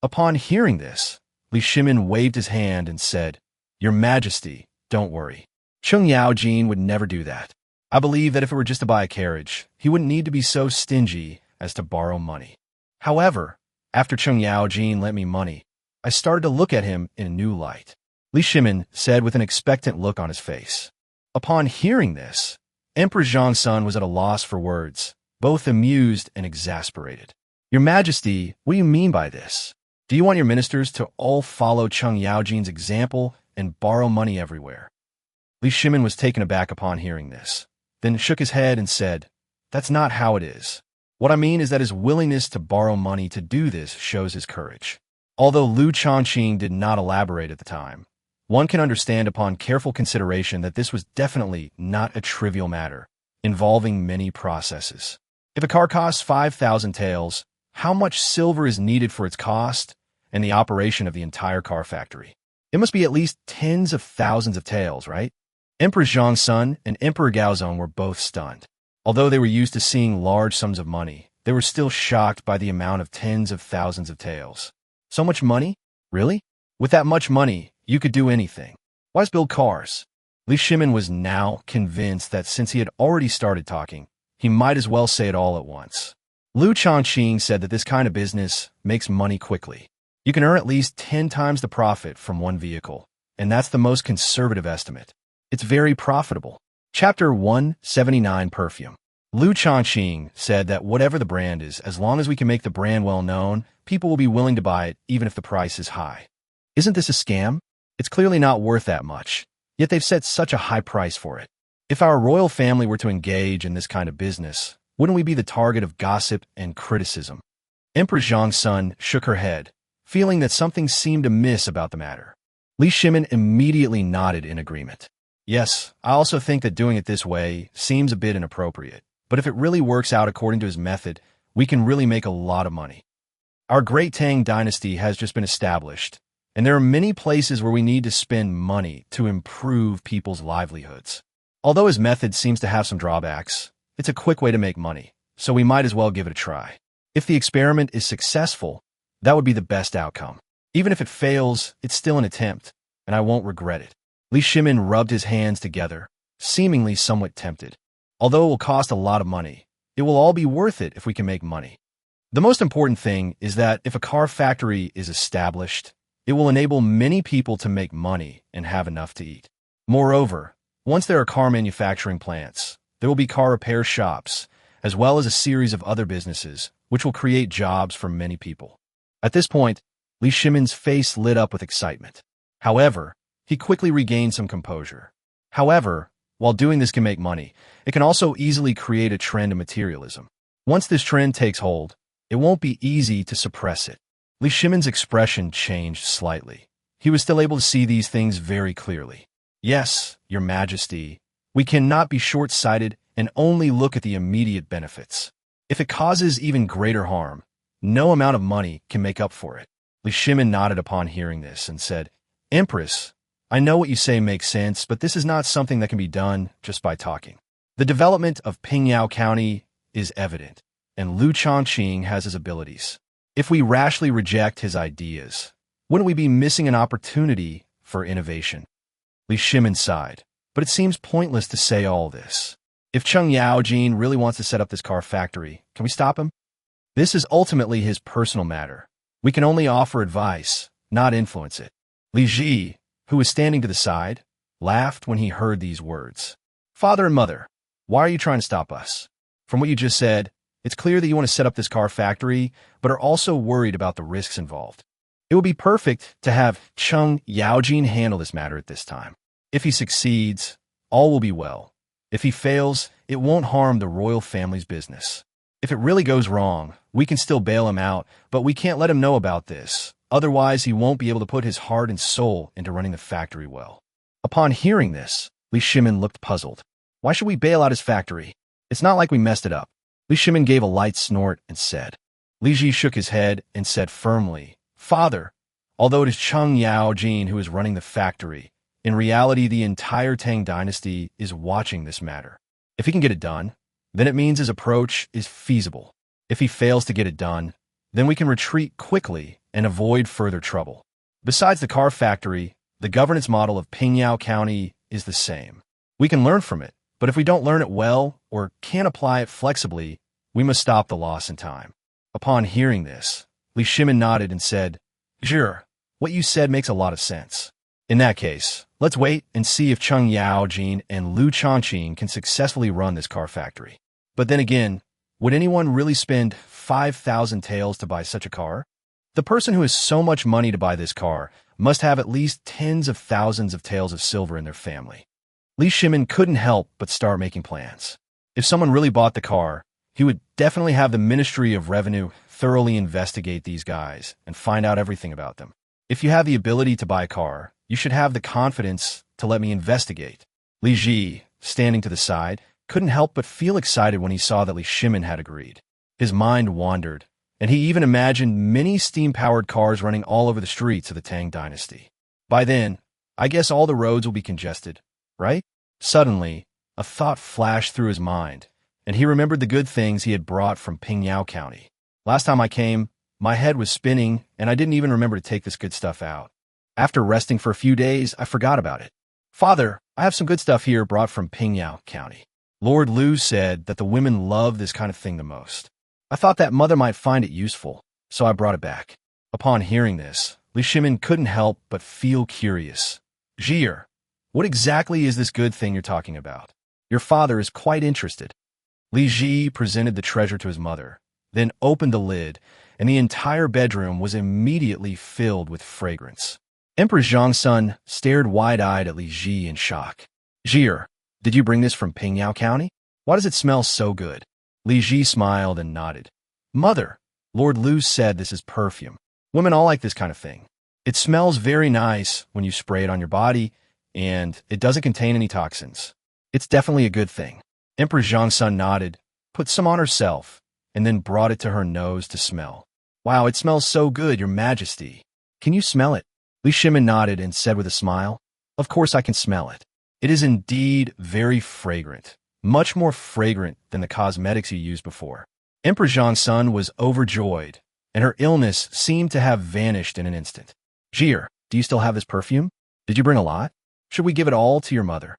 A: Upon hearing this, Li Shimin waved his hand and said, "Your Majesty, don't worry. Cheng Yaojin would never do that. I believe that if it were just to buy a carriage, he wouldn't need to be so stingy as to borrow money. However, after Cheng Yaojin lent me money, I started to look at him in a new light," Li Shimin said with an expectant look on his face. Upon hearing this, Emperor Zhongsun was at a loss for words, both amused and exasperated. "Your Majesty, what do you mean by this? Do you want your ministers to all follow Cheng Yaojin's example and borrow money everywhere?" Li Shimin was taken aback upon hearing this, then shook his head and said, "That's not how it is. What I mean is that his willingness to borrow money to do this shows his courage." Although Liu Shaoqing did not elaborate at the time, one can understand upon careful consideration that this was definitely not a trivial matter, involving many processes. If a car costs 5,000 taels, how much silver is needed for its cost and the operation of the entire car factory? It must be at least tens of thousands of taels, right? Emperor Zhongsun and Emperor Gaozong were both stunned. Although they were used to seeing large sums of money, they were still shocked by the amount of tens of thousands of taels. So much money? Really? With that much money, you could do anything. Why just build cars? Li Shimin was now convinced that since he had already started talking, he might as well say it all at once. Liu Shaoqing said that this kind of business makes money quickly. You can earn at least 10 times the profit from one vehicle, and that's the most conservative estimate. It's very profitable. Chapter 179 Perfume. Liu Shaoqing said that whatever the brand is, as long as we can make the brand well known, people will be willing to buy it even if the price is high. Isn't this a scam? It's clearly not worth that much, yet they've set such a high price for it. If our royal family were to engage in this kind of business, wouldn't we be the target of gossip and criticism? Empress Zhongsun shook her head, feeling that something seemed amiss about the matter. Li Shimin immediately nodded in agreement. "Yes, I also think that doing it this way seems a bit inappropriate, but if it really works out according to his method, we can really make a lot of money. Our great Tang Dynasty has just been established, and there are many places where we need to spend money to improve people's livelihoods. Although his method seems to have some drawbacks, it's a quick way to make money, so we might as well give it a try. If the experiment is successful, that would be the best outcome. Even if it fails, it's still an attempt, and I won't regret it." Li Shimin rubbed his hands together, seemingly somewhat tempted. Although it will cost a lot of money, it will all be worth it if we can make money. The most important thing is that if a car factory is established, it will enable many people to make money and have enough to eat. Moreover, once there are car manufacturing plants, there will be car repair shops, as well as a series of other businesses, which will create jobs for many people. At this point, Li Shimin's face lit up with excitement. However, he quickly regained some composure. However, while doing this can make money, it can also easily create a trend of materialism. Once this trend takes hold, it won't be easy to suppress it. Li Shimin's expression changed slightly. He was still able to see these things very clearly. Yes, Your Majesty, we cannot be short-sighted and only look at the immediate benefits. If it causes even greater harm, no amount of money can make up for it. Li Shimin nodded upon hearing this and said, Empress, I know what you say makes sense, but this is not something that can be done just by talking. The development of Pingyao County is evident, and Liu Shaoqing has his abilities. If we rashly reject his ideas, wouldn't we be missing an opportunity for innovation? Li Shimin sighed, but it seems pointless to say all this. If Cheng Yaojin really wants to set up this car factory, can we stop him? This is ultimately his personal matter. We can only offer advice, not influence it. Li Ji, who was standing to the side, laughed when he heard these words. Father and mother, why are you trying to stop us? From what you just said, it's clear that you want to set up this car factory, but are also worried about the risks involved. It would be perfect to have Cheng Yaojin handle this matter at this time. If he succeeds, all will be well. If he fails, it won't harm the royal family's business. If it really goes wrong, we can still bail him out, but we can't let him know about this. Otherwise, he won't be able to put his heart and soul into running the factory well. Upon hearing this, Li Shimin looked puzzled. Why should we bail out his factory? It's not like we messed it up. Li Shimin gave a light snort and said. Li Ji shook his head and said firmly, Father, although it is Cheng Yaojin who is running the factory, in reality the entire Tang Dynasty is watching this matter. If he can get it done, then it means his approach is feasible. If he fails to get it done, then we can retreat quickly and avoid further trouble. Besides the car factory, the governance model of Pingyao County is the same. We can learn from it, but if we don't learn it well or can't apply it flexibly, we must stop the loss in time. Upon hearing this, Li Shimin nodded and said, Sure, what you said makes a lot of sense. In that case, let's wait and see if Cheng Yaojin and Liu Shaoqing can successfully run this car factory. But then again, would anyone really spend 5,000 taels to buy such a car? The person who has so much money to buy this car must have at least tens of thousands of taels of silver in their family. Li Shimin couldn't help but start making plans. If someone really bought the car, he would definitely have the Ministry of Revenue thoroughly investigate these guys and find out everything about them. If you have the ability to buy a car, you should have the confidence to let me investigate. Li Ji, standing to the side, couldn't help but feel excited when he saw that Li Shimin had agreed. His mind wandered, and he even imagined many steam-powered cars running all over the streets of the Tang Dynasty. By then, I guess all the roads will be congested, right? Suddenly, a thought flashed through his mind, and he remembered the good things he had brought from Pingyao County. Last time I came, my head was spinning, and I didn't even remember to take this good stuff out. After resting for a few days, I forgot about it. Father, I have some good stuff here brought from Pingyao County. Lord Liu said that the women love this kind of thing the most. I thought that mother might find it useful, so I brought it back. Upon hearing this, Li Shimin couldn't help but feel curious. Jir, what exactly is this good thing you're talking about? Your father is quite interested. Li Ji presented the treasure to his mother, then opened the lid, and the entire bedroom was immediately filled with fragrance. Emperor Zhong's son stared wide-eyed at Li Ji in shock. Jir, did you bring this from Pingyao County? Why does it smell so good? Li Ji smiled and nodded. Mother, Lord Liu said this is perfume. Women all like this kind of thing. It smells very nice when you spray it on your body, and it doesn't contain any toxins. It's definitely a good thing. Emperor Zhong's son nodded, put some on herself, and then brought it to her nose to smell. Wow, it smells so good, Your Majesty. Can you smell it? Li Shimin nodded and said with a smile, Of course I can smell it. It is indeed very fragrant, much more fragrant than the cosmetics you used before. Emperor Zhong's son was overjoyed, and her illness seemed to have vanished in an instant. Jir, do you still have this perfume? Did you bring a lot? Should we give it all to your mother?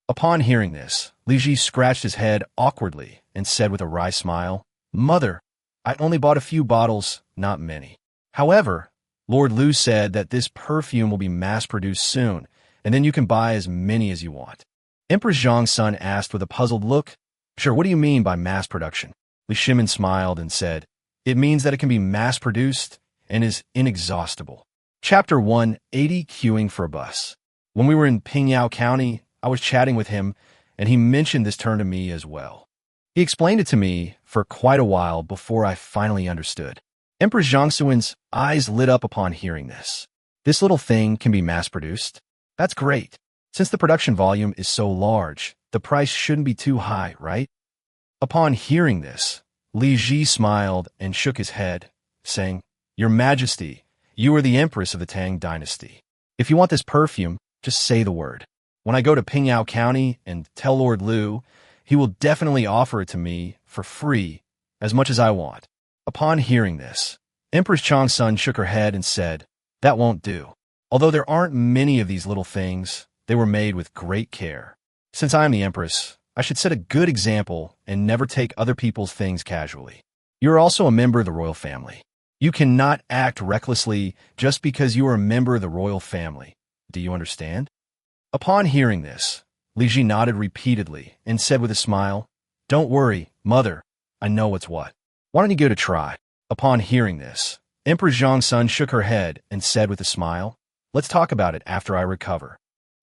A: Upon hearing this, Li Ji scratched his head awkwardly and said with a wry smile, Mother, I only bought a few bottles, not many. However, Lord Liu said that this perfume will be mass-produced soon, and then you can buy as many as you want. Emperor Zhong's son asked with a puzzled look, Sure, what do you mean by mass production? Li Shimin smiled and said, It means that it can be mass-produced and is inexhaustible. Chapter 180, Queuing for a Bus. When we were in Pingyao County, I was chatting with him, and he mentioned this term to me as well. He explained it to me for quite a while before I finally understood. Empress Zhongxuan's eyes lit up upon hearing this. This little thing can be mass-produced? That's great. Since the production volume is so large, the price shouldn't be too high, right? Upon hearing this, Li Ji smiled and shook his head, saying, Your Majesty, you are the Empress of the Tang Dynasty. If you want this perfume, just say the word. When I go to Pingyao County and tell Lord Liu, he will definitely offer it to me for free, as much as I want. Upon hearing this, Empress Changsun shook her head and said, That won't do. Although there aren't many of these little things, they were made with great care. Since I am the Empress, I should set a good example and never take other people's things casually. You are also a member of the royal family. You cannot act recklessly just because you are a member of the royal family. Do you understand? Upon hearing this, Li Ji nodded repeatedly and said with a smile, Don't worry, mother. I know what's what. Why don't you give it a try? Upon hearing this, Empress Zhongsun shook her head and said with a smile, Let's talk about it after I recover.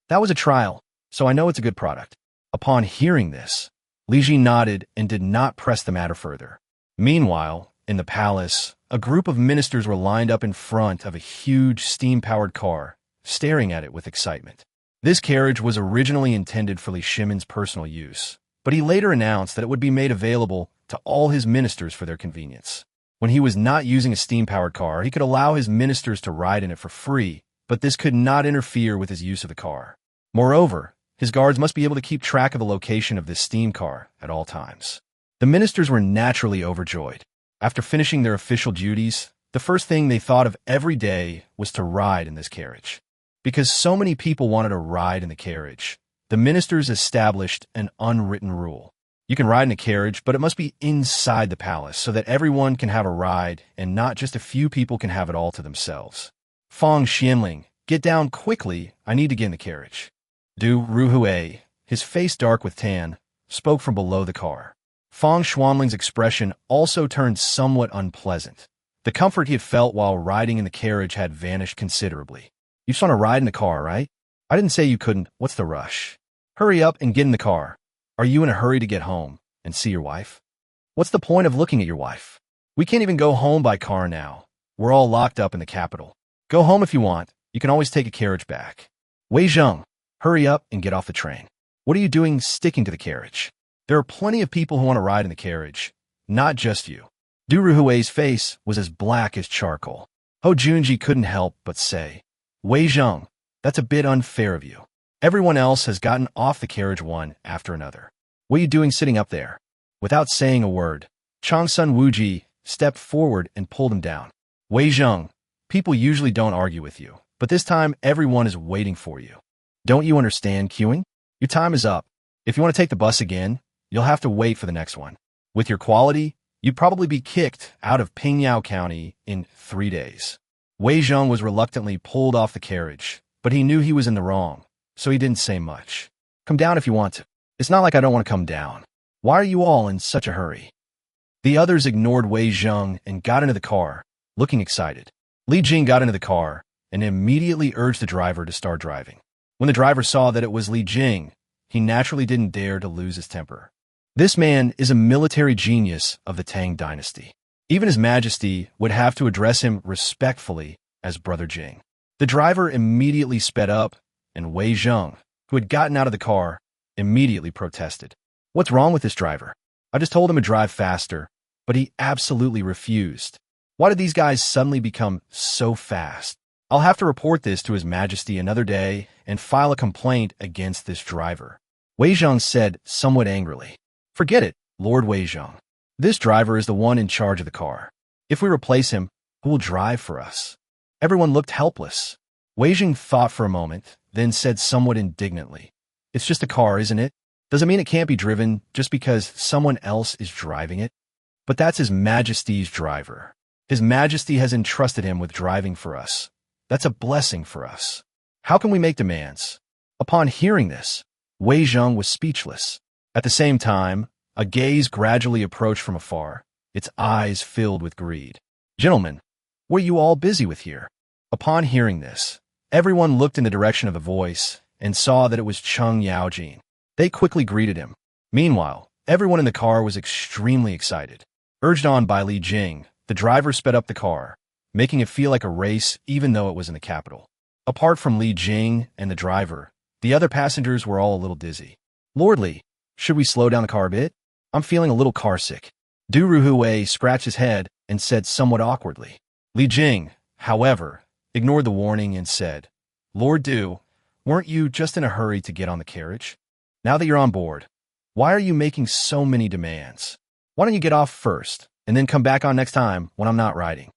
A: That was a trial, so I know it's a good product. Upon hearing this, Li Ji nodded and did not press the matter further. Meanwhile, in the palace, a group of ministers were lined up in front of a huge steam-powered car, staring at it with excitement. This carriage was originally intended for Li Shimin's personal use, but he later announced that it would be made available to all his ministers for their convenience. When he was not using a steam-powered car, he could allow his ministers to ride in it for free, but this could not interfere with his use of the car. Moreover, his guards must be able to keep track of the location of this steam car at all times. The ministers were naturally overjoyed. After finishing their official duties, the first thing they thought of every day was to ride in this carriage. Because so many people wanted to ride in the carriage, the ministers established an unwritten rule. You can ride in a carriage, but it must be inside the palace so that everyone can have a ride and not just a few people can have it all to themselves. Fang Xianling, get down quickly. I need to get in the carriage. Du Ruhui, his face dark with tan, spoke from below the car. Fang Xuanling's expression also turned somewhat unpleasant. The comfort he had felt while riding in the carriage had vanished considerably. You just want to ride in the car, right? I didn't say you couldn't. What's the rush? Hurry up and get in the car. Are you in a hurry to get home and see your wife? What's the point of looking at your wife? We can't even go home by car now. We're all locked up in the capital. Go home if you want. You can always take a carriage back. Wei Zheng, hurry up and get off the train. What are you doing sticking to the carriage? There are plenty of people who want to ride in the carriage, not just you. Du Ruhui's face was as black as charcoal. Ho Junji couldn't help but say, Wei Zheng, that's a bit unfair of you. Everyone else has gotten off the carriage one after another. What are you doing sitting up there? Without saying a word, Changsun Wuji stepped forward and pulled him down. Wei Zheng, people usually don't argue with you, but this time everyone is waiting for you. Don't you understand queuing? Your time is up. If you want to take the bus again, you'll have to wait for the next one. With your quality, you'd probably be kicked out of Pingyao County in 3 days. Wei Zheng was reluctantly pulled off the carriage, but he knew he was in the wrong, so he didn't say much. Come down if you want to. It's not like I don't want to come down. Why are you all in such a hurry? The others ignored Wei Zheng and got into the car, looking excited. Li Jing got into the car and immediately urged the driver to start driving. When the driver saw that it was Li Jing, he naturally didn't dare to lose his temper. This man is a military genius of the Tang Dynasty. Even His Majesty would have to address him respectfully as Brother Jing. The driver immediately sped up, and Wei Zheng, who had gotten out of the car, immediately protested. What's wrong with this driver? I just told him to drive faster, but he absolutely refused. Why did these guys suddenly become so fast? I'll have to report this to His Majesty another day and file a complaint against this driver. Wei Zheng said somewhat angrily. Forget it, Lord Wei Zheng. This driver is the one in charge of the car. If we replace him, who will drive for us? Everyone looked helpless. Wei Zheng thought for a moment, then said somewhat indignantly, It's just a car, isn't it? Does it mean it can't be driven just because someone else is driving it? But that's His Majesty's driver. His Majesty has entrusted him with driving for us. That's a blessing for us. How can we make demands? Upon hearing this, Wei Zheng was speechless. At the same time, a gaze gradually approached from afar, its eyes filled with greed. Gentlemen, what are you all busy with here? Upon hearing this, everyone looked in the direction of the voice and saw that it was Cheng Yaojin. They quickly greeted him. Meanwhile, everyone in the car was extremely excited. Urged on by Li Jing, The driver sped up the car, making it feel like a race even though it was in the capital. Apart from Li Jing and the driver, the other passengers were all a little dizzy. Lord Li, should we slow down the car a bit? I'm feeling a little carsick. Du Ruhui scratched his head and said somewhat awkwardly. Li Jing, however, ignored the warning and said, Lord Du, weren't you just in a hurry to get on the carriage? Now that you're on board, why are you making so many demands? Why don't you get off first, and then come back on next time when I'm not riding?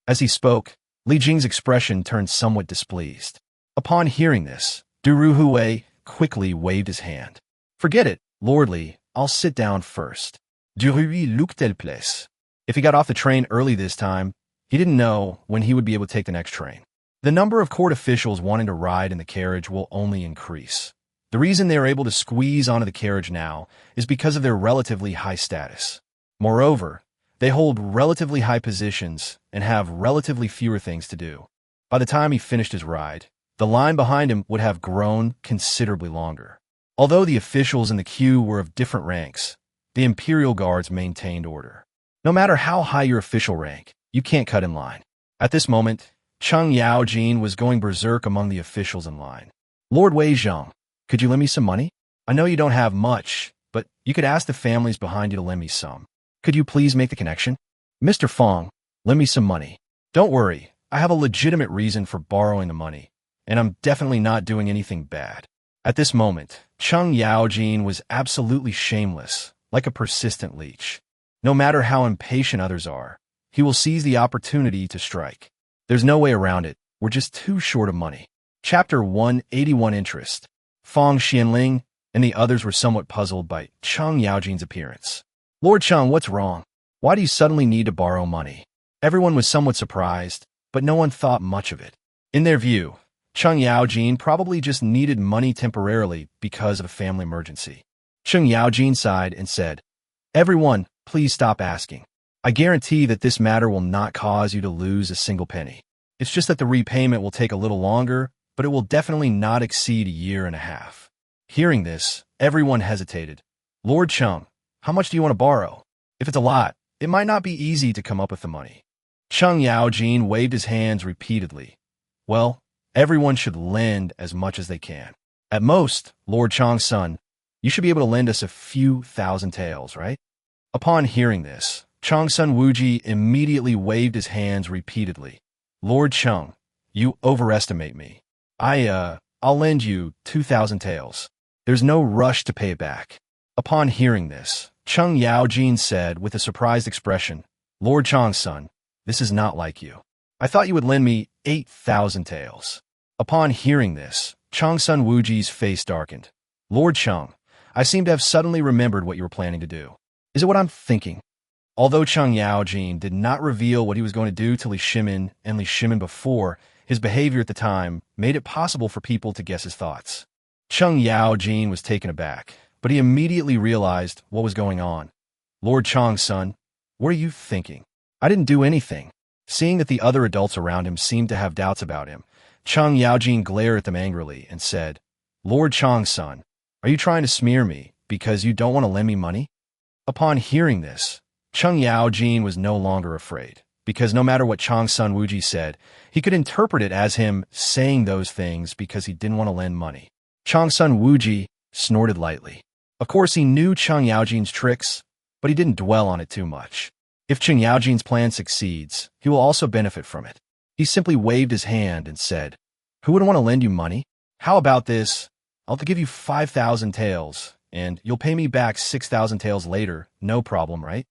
A: As he spoke, Li Jing's expression turned somewhat displeased. Upon hearing this, Du Ruhui quickly waved his hand. Forget it, Lord Li, I'll sit down first. Du Ruhui looked at place. If he got off the train early this time, he didn't know when he would be able to take the next train. The number of court officials wanting to ride in the carriage will only increase. The reason they are able to squeeze onto the carriage now is because of their relatively high status. Moreover, they hold relatively high positions and have relatively fewer things to do. By the time he finished his ride, the line behind him would have grown considerably longer. Although the officials in the queue were of different ranks, the imperial guards maintained order. No matter how high your official rank, you can't cut in line. At this moment, Cheng Yaojin was going berserk among the officials in line. Lord Wei Zheng, could you lend me some money? I know you don't have much, but you could ask the families behind you to lend me some. Could you please make the connection? Mr. Fong, lend me some money. Don't worry, I have a legitimate reason for borrowing the money, and I'm definitely not doing anything bad. At this moment, Cheng Yaojin was absolutely shameless, like a persistent leech. No matter how impatient others are, he will seize the opportunity to strike. There's no way around it, we're just too short of money. Chapter 181 Interest. Fong Xianling and the others were somewhat puzzled by Cheng Yaojin's appearance. Lord Cheng, what's wrong? Why do you suddenly need to borrow money? Everyone was somewhat surprised, but no one thought much of it. In their view, Cheng Yaojin probably just needed money temporarily because of a family emergency. Cheng Yaojin sighed and said, Everyone, please stop asking. I guarantee that this matter will not cause you to lose a single penny. It's just that the repayment will take a little longer, but it will definitely not exceed a year and a half. Hearing this, everyone hesitated. Lord Cheng, how much do you want to borrow? If it's a lot, it might not be easy to come up with the money. Cheng Yaojin waved his hands repeatedly. Well, everyone should lend as much as they can. At most, Lord Cheng's son, you should be able to lend us a few thousand taels, right? Upon hearing this, Cheng Sun Wuji immediately waved his hands repeatedly. Lord Cheng, you overestimate me. I'll lend you 2,000 taels. There's no rush to pay it back. Upon hearing this, Cheng Yaojin said with a surprised expression, Lord Cheng's son, this is not like you. I thought you would lend me 8,000 taels. Upon hearing this, Cheng Sun Wuji's face darkened. Lord Cheng, I seem to have suddenly remembered what you were planning to do. Is it what I'm thinking? Although Cheng Yaojin did not reveal what he was going to do to Li Shimin and Li Shimin before, his behavior at the time made it possible for people to guess his thoughts. Cheng Yaojin was taken aback, but he immediately realized what was going on. Lord Cheng's son, what are you thinking? I didn't do anything. Seeing that the other adults around him seemed to have doubts about him, Cheng Yaojin glared at them angrily and said, Lord Cheng's son, are you trying to smear me because you don't want to lend me money? Upon hearing this, Cheng Yaojin was no longer afraid, because no matter what Cheng Sun Wuji said, he could interpret it as him saying those things because he didn't want to lend money. Cheng Sun Wuji snorted lightly. Of course, he knew Cheng Yaojin's tricks, but he didn't dwell on it too much. If Cheng Yaojin's plan succeeds, he will also benefit from it. He simply waved his hand and said, Who wouldn't want to lend you money? How about this? I'll give you 5,000 taels, and you'll pay me back 6,000 taels later, no problem, right?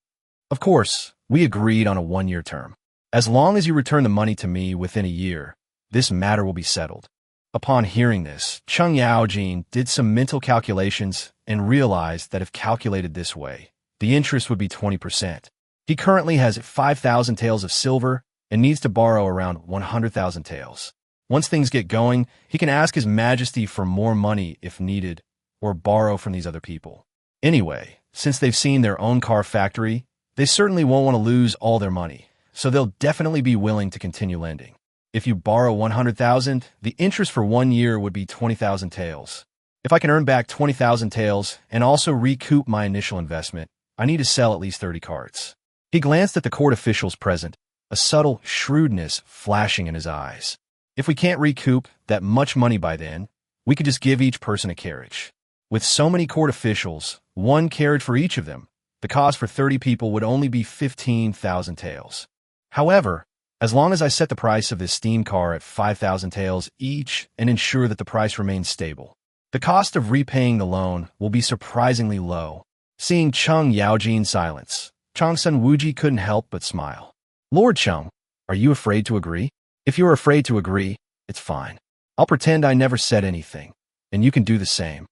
A: Of course, we agreed on a 1-year term. As long as you return the money to me within a year, this matter will be settled. Upon hearing this, Cheng Yaojin did some mental calculations and realized that if calculated this way, the interest would be 20%. He currently has 5,000 taels of silver and needs to borrow around 100,000 taels. Once things get going, he can ask His Majesty for more money if needed, or borrow from these other people. Anyway, since they've seen their own car factory, they certainly won't want to lose all their money, so they'll definitely be willing to continue lending. If you borrow 100,000, the interest for 1 year would be 20,000 taels. If I can earn back 20,000 taels and also recoup my initial investment, I need to sell at least 30 carts. He glanced at the court officials present, a subtle shrewdness flashing in his eyes. If we can't recoup that much money by then, we could just give each person a carriage. With so many court officials, one carriage for each of them, the cost for 30 people would only be 15,000 taels. However, as long as I set the price of this steam car at 5,000 taels each and ensure that the price remains stable, the cost of repaying the loan will be surprisingly low. Seeing Cheng Yaojin's silence, Changsun Wuji couldn't help but smile. Lord Cheng, are you afraid to agree? If you're afraid to agree, it's fine. I'll pretend I never said anything, and you can do the same.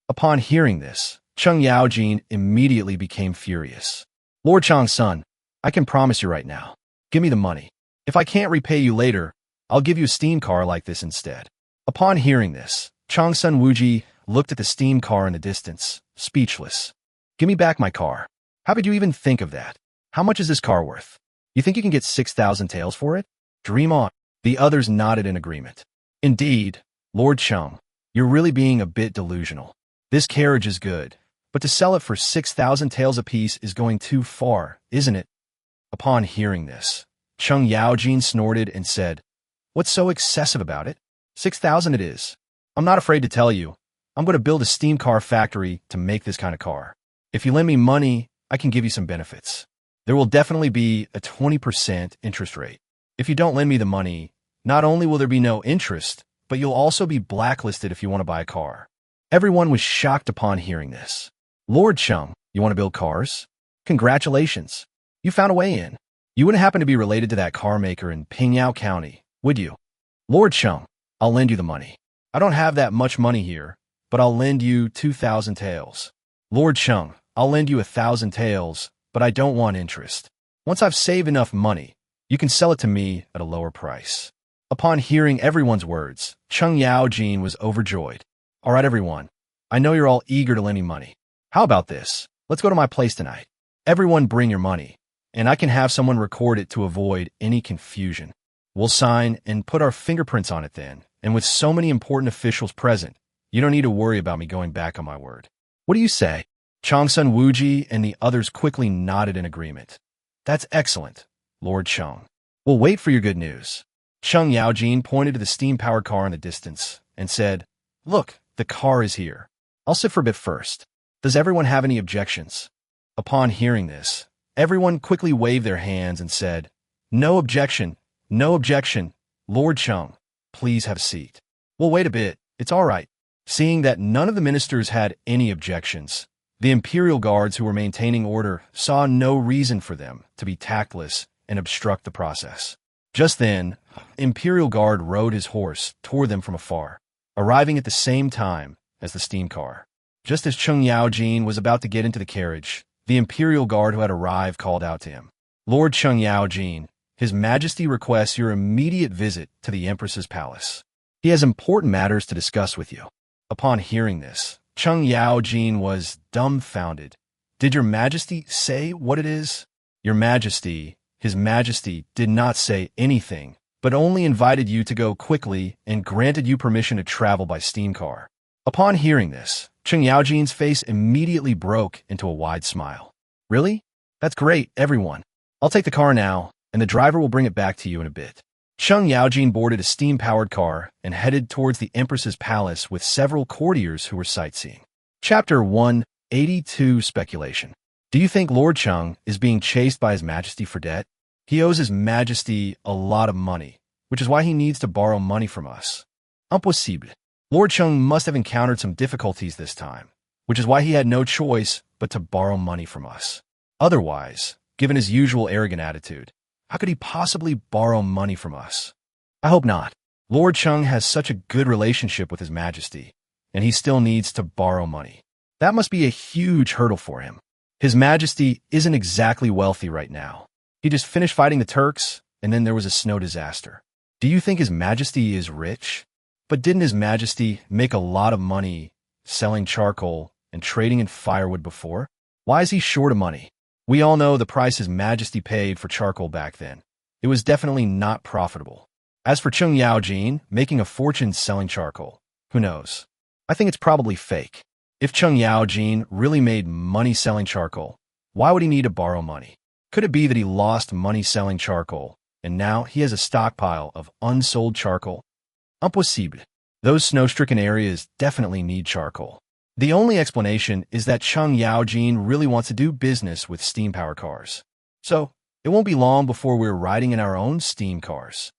A: Upon hearing this, Cheng Yaojin immediately became furious. Lord Changsun, I can promise you right now. Give me the money. If I can't repay you later, I'll give you a steam car like this instead. Upon hearing this, Changsun Wuji looked at the steam car in the distance, speechless. Give me back my car. How could you even think of that? How much is this car worth? You think you can get 6,000 taels for it? Dream on. The others nodded in agreement. Indeed, Lord Cheng, you're really being a bit delusional. This carriage is good, but to sell it for 6,000 taels apiece is going too far, isn't it? Upon hearing this, Cheng Yaojin snorted and said, What's so excessive about it? 6,000 it is. I'm not afraid to tell you. I'm going to build a steam car factory to make this kind of car. If you lend me money, I can give you some benefits. There will definitely be a 20% interest rate. If you don't lend me the money, not only will there be no interest, but you'll also be blacklisted if you want to buy a car. Everyone was shocked upon hearing this. Lord Cheng, you want to build cars? Congratulations. You found a way in. You wouldn't happen to be related to that car maker in Pingyao County, would you? Lord Cheng, I'll lend you the money. I don't have that much money here, but I'll lend you 2,000 taels. Lord Cheng, I'll lend you 1,000 taels, but I don't want interest. Once I've saved enough money, you can sell it to me at a lower price. Upon hearing everyone's words, Cheng Yaojin was overjoyed. All right, everyone. I know you're all eager to lend me money. How about this? Let's go to my place tonight. Everyone bring your money, and I can have someone record it to avoid any confusion. We'll sign and put our fingerprints on it then, and with so many important officials present, you don't need to worry about me going back on my word. What do you say? Changsun Wuji and the others quickly nodded in agreement. That's excellent, Lord Cheng. We'll wait for your good news. Cheng Yaojin pointed to the steam-powered car in the distance and said, Look, the car is here. I'll sit for a bit first. Does everyone have any objections? Upon hearing this, everyone quickly waved their hands and said, No objection, no objection. Lord Cheng, please have a seat. We'll wait a bit, it's all right. Seeing that none of the ministers had any objections, the imperial guards who were maintaining order saw no reason for them to be tactless and obstruct the process. Just then, imperial guard rode his horse toward them from afar, arriving at the same time as the steam car. Just as Cheng Yaojin was about to get into the carriage, the imperial guard who had arrived called out to him. Lord Cheng Yaojin, His Majesty requests your immediate visit to the Empress's palace. He has important matters to discuss with you. Upon hearing this, Cheng Yaojin was dumbfounded. Did your Majesty say what it is? Your Majesty, His Majesty, did not say anything, but only invited you to go quickly and granted you permission to travel by steam car. Upon hearing this, Cheng Yaojin's face immediately broke into a wide smile. Really? That's great, everyone. I'll take the car now, and the driver will bring it back to you in a bit. Cheng Yaojin boarded a steam-powered car and headed towards the Empress's palace with several courtiers who were sightseeing. Chapter 182 Speculation. Do you think Lord Cheng is being chased by His Majesty for debt? He owes His Majesty a lot of money, which is why he needs to borrow money from us. Impossible. Lord Cheng must have encountered some difficulties this time, which is why he had no choice but to borrow money from us. Otherwise, given his usual arrogant attitude, how could he possibly borrow money from us? I hope not. Lord Cheng has such a good relationship with His Majesty, and he still needs to borrow money. That must be a huge hurdle for him. His Majesty isn't exactly wealthy right now. He just finished fighting the Turks, and then there was a snow disaster. Do you think His Majesty is rich? But didn't His Majesty make a lot of money selling charcoal and trading in firewood before? Why is he short of money? We all know the price His Majesty paid for charcoal back then. It was definitely not profitable. As for Cheng Yaojin making a fortune selling charcoal, who knows? I think it's probably fake. If Cheng Yaojin really made money selling charcoal, why would he need to borrow money? Could it be that he lost money selling charcoal, and now he has a stockpile of unsold charcoal? Impossible. Those snow-stricken areas definitely need charcoal. The only explanation is that Cheng Yaojin really wants to do business with steam power cars. So, it won't be long before we're riding in our own steam cars.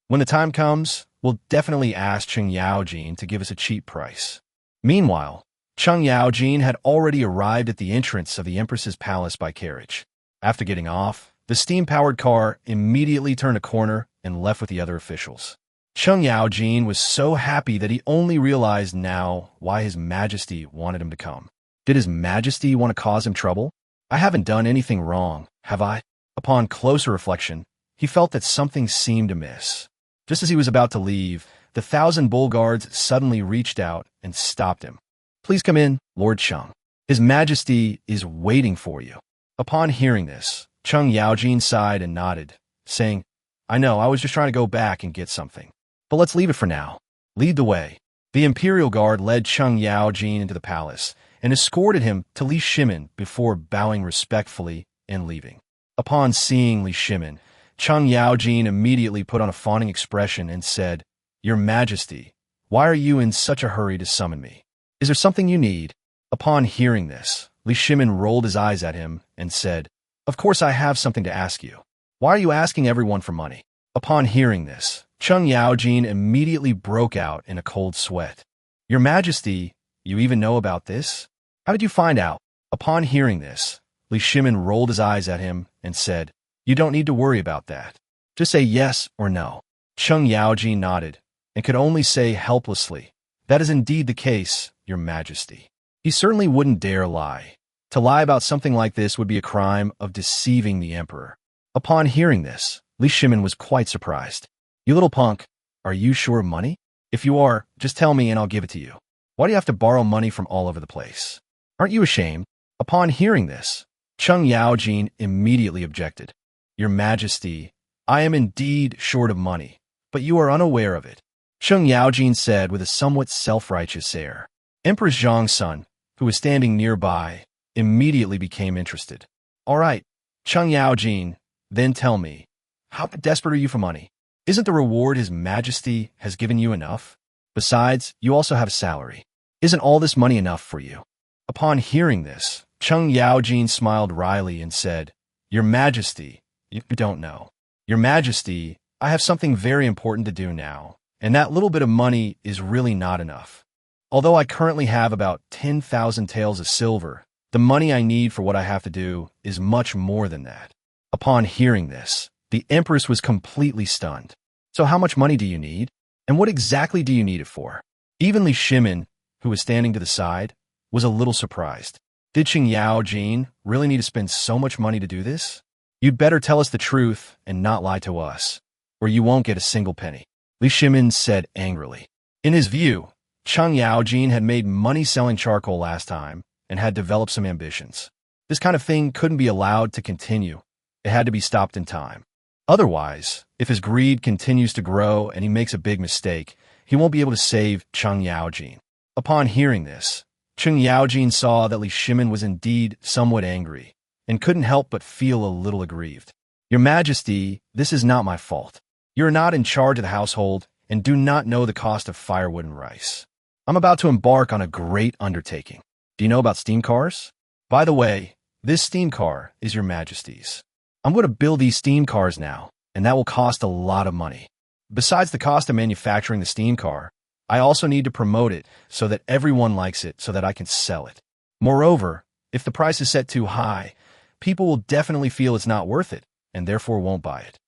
A: When the time comes, we'll definitely ask Cheng Yaojin to give us a cheap price. Meanwhile, Cheng Yaojin had already arrived at the entrance of the Empress's palace by carriage. After getting off, the steam-powered car immediately turned a corner and left with the other officials. Cheng Yaojin was so happy that he only realized now why His Majesty wanted him to come. Did His Majesty want to cause him trouble? I haven't done anything wrong, have I? Upon closer reflection, he felt that something seemed amiss. Just as he was about to leave, the 1,000 bull guards suddenly reached out and stopped him. Please come in, Lord Cheng. His Majesty is waiting for you. Upon hearing this, Cheng Yaojin sighed and nodded, saying, I know, I was just trying to go back and get something. But let's leave it for now. Lead the way. The Imperial Guard led Cheng Yaojin into the palace and escorted him to Li Shimin before bowing respectfully and leaving. Upon seeing Li Shimin, Cheng Yaojin immediately put on a fawning expression and said, Your Majesty, why are you in such a hurry to summon me? Is there something you need? Upon hearing this, Li Shimin rolled his eyes at him and said, Of course I have something to ask you. Why are you asking everyone for money? Upon hearing this, Cheng Yaojin immediately broke out in a cold sweat. Your Majesty, you even know about this? How did you find out? Upon hearing this, Li Shimin rolled his eyes at him and said, You don't need to worry about that. Just say yes or no. Cheng Yaojin nodded and could only say helplessly, That is indeed the case, Your Majesty. He certainly wouldn't dare lie. To lie about something like this would be a crime of deceiving the emperor. Upon hearing this, Li Shimin was quite surprised. You little punk, are you sure of money? If you are, just tell me and I'll give it to you. Why do you have to borrow money from all over the place? Aren't you ashamed? Upon hearing this, Cheng Yaojin immediately objected. Your Majesty, I am indeed short of money, but you are unaware of it. Cheng Yaojin said with a somewhat self-righteous air. Empress Zhang's son, who was standing nearby, immediately became interested. All right, Cheng Yaojin, then tell me, how desperate are you for money? Isn't the reward His Majesty has given you enough? Besides, you also have a salary. Isn't all this money enough for you? Upon hearing this, Cheng Yaojin smiled wryly and said, Your Majesty, you don't know. Your Majesty, I have something very important to do now, and that little bit of money is really not enough. Although I currently have about 10,000 taels of silver, the money I need for what I have to do is much more than that. Upon hearing this, the Empress was completely stunned. So how much money do you need? And what exactly do you need it for? Even Li Shimin, who was standing to the side, was a little surprised. Did Cheng Yaojin really need to spend so much money to do this? You'd better tell us the truth and not lie to us, or you won't get a single penny, Li Shimin said angrily. In his view, Cheng Yaojin had made money selling charcoal last time and had developed some ambitions. This kind of thing couldn't be allowed to continue. It had to be stopped in time. Otherwise, if his greed continues to grow and he makes a big mistake, he won't be able to save Cheng Yaojin. Upon hearing this, Cheng Yaojin saw that Li Shimin was indeed somewhat angry and couldn't help but feel a little aggrieved. Your Majesty, this is not my fault. You're not in charge of the household and do not know the cost of firewood and rice. I'm about to embark on a great undertaking. Do you know about steam cars? By the way, this steam car is Your Majesty's. I'm going to build these steam cars now, and that will cost a lot of money. Besides the cost of manufacturing the steam car, I also need to promote it so that everyone likes it so that I can sell it. Moreover, if the price is set too high, people will definitely feel it's not worth it and therefore won't buy it.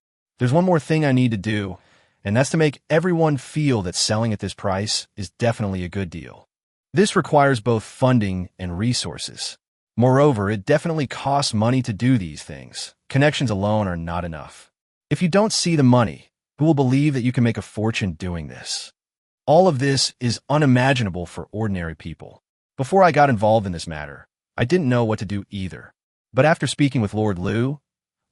A: There's one more thing I need to do, and that's to make everyone feel that selling at this price is definitely a good deal. This requires both funding and resources. Moreover, it definitely costs money to do these things. Connections alone are not enough. If you don't see the money, who will believe that you can make a fortune doing this? All of this is unimaginable for ordinary people. Before I got involved in this matter, I didn't know what to do either. But after speaking with Lord Liu,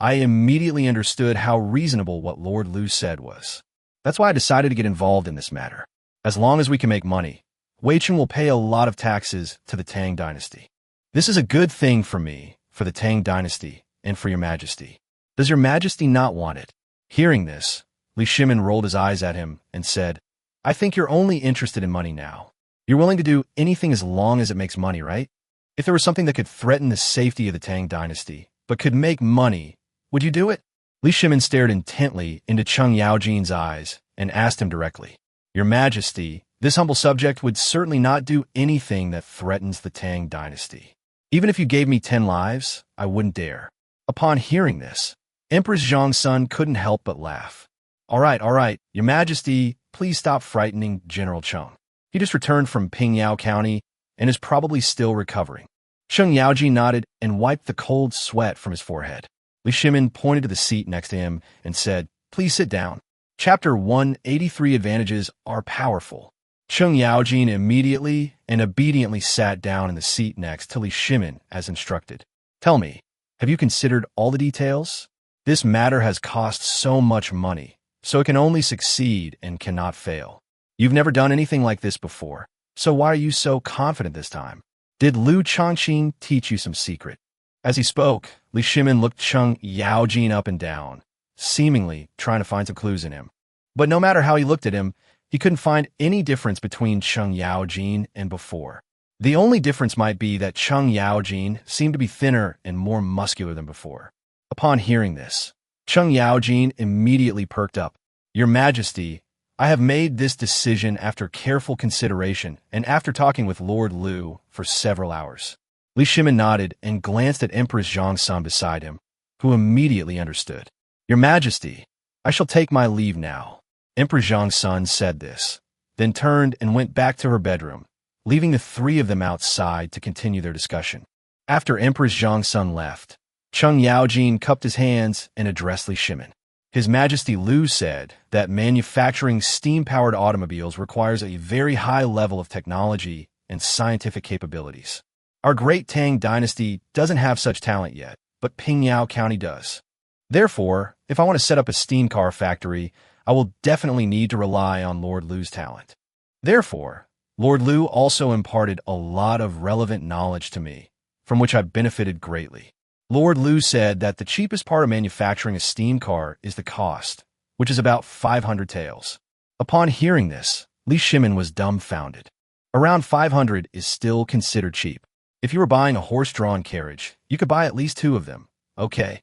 A: I immediately understood how reasonable what Lord Liu said was. That's why I decided to get involved in this matter. As long as we can make money, Wei Chen will pay a lot of taxes to the Tang Dynasty. This is a good thing for me, for the Tang Dynasty, and for your majesty. Does your majesty not want it?" Hearing this, Li Shimin rolled his eyes at him and said, "I think you're only interested in money now. You're willing to do anything as long as it makes money, right? If there was something that could threaten the safety of the Tang Dynasty, but could make money, would you do it?" Li Shimin stared intently into Cheng Yaojin's eyes and asked him directly, "Your Majesty, this humble subject would certainly not do anything that threatens the Tang Dynasty. Even if you gave me 10 lives, I wouldn't dare." Upon hearing this, Empress Zhong's son couldn't help but laugh. All right, Your Majesty, please stop frightening General Cheng. He just returned from Pingyao County and is probably still recovering." Cheng Yaojin nodded and wiped the cold sweat from his forehead. Li Shimin pointed to the seat next to him and said, "Please sit down." Chapter 183 Advantages are powerful. Cheng Yaojin immediately and obediently sat down in the seat next to Li Shimin as instructed. "Tell me, have you considered all the details? This matter has cost so much money, so it can only succeed and cannot fail. You've never done anything like this before, so why are you so confident this time? Did Liu Shaoqing teach you some secret?" As he spoke, Li Shimin looked Cheng Yaojin up and down, seemingly trying to find some clues in him. But no matter how he looked at him, he couldn't find any difference between Cheng Yaojin and before. The only difference might be that Cheng Yaojin seemed to be thinner and more muscular than before. Upon hearing this, Cheng Yaojin immediately perked up. "Your Majesty, I have made this decision after careful consideration and after talking with Lord Liu for several hours." Li Shimin nodded and glanced at Empress Zhong's son beside him, who immediately understood. "Your Majesty, I shall take my leave now." Emperor Zhong's son said this, then turned and went back to her bedroom, leaving the three of them outside to continue their discussion. After Empress Zhong's son left, Cheng Yaojin cupped his hands and addressed Li Shimin. His Majesty Liu said that manufacturing steam-powered automobiles requires a very high level of technology and scientific capabilities. Our great Tang Dynasty doesn't have such talent yet, but Pingyao County does. Therefore, if I want to set up a steam car factory, I will definitely need to rely on Lord Liu's talent. Therefore, Lord Liu also imparted a lot of relevant knowledge to me, from which I benefited greatly. Lord Liu said that the cheapest part of manufacturing a steam car is the cost, which is about 500 taels. Upon hearing this, Li Shimin was dumbfounded. Around 500 is still considered cheap. If you were buying a horse-drawn carriage, you could buy at least 2 of them. Okay.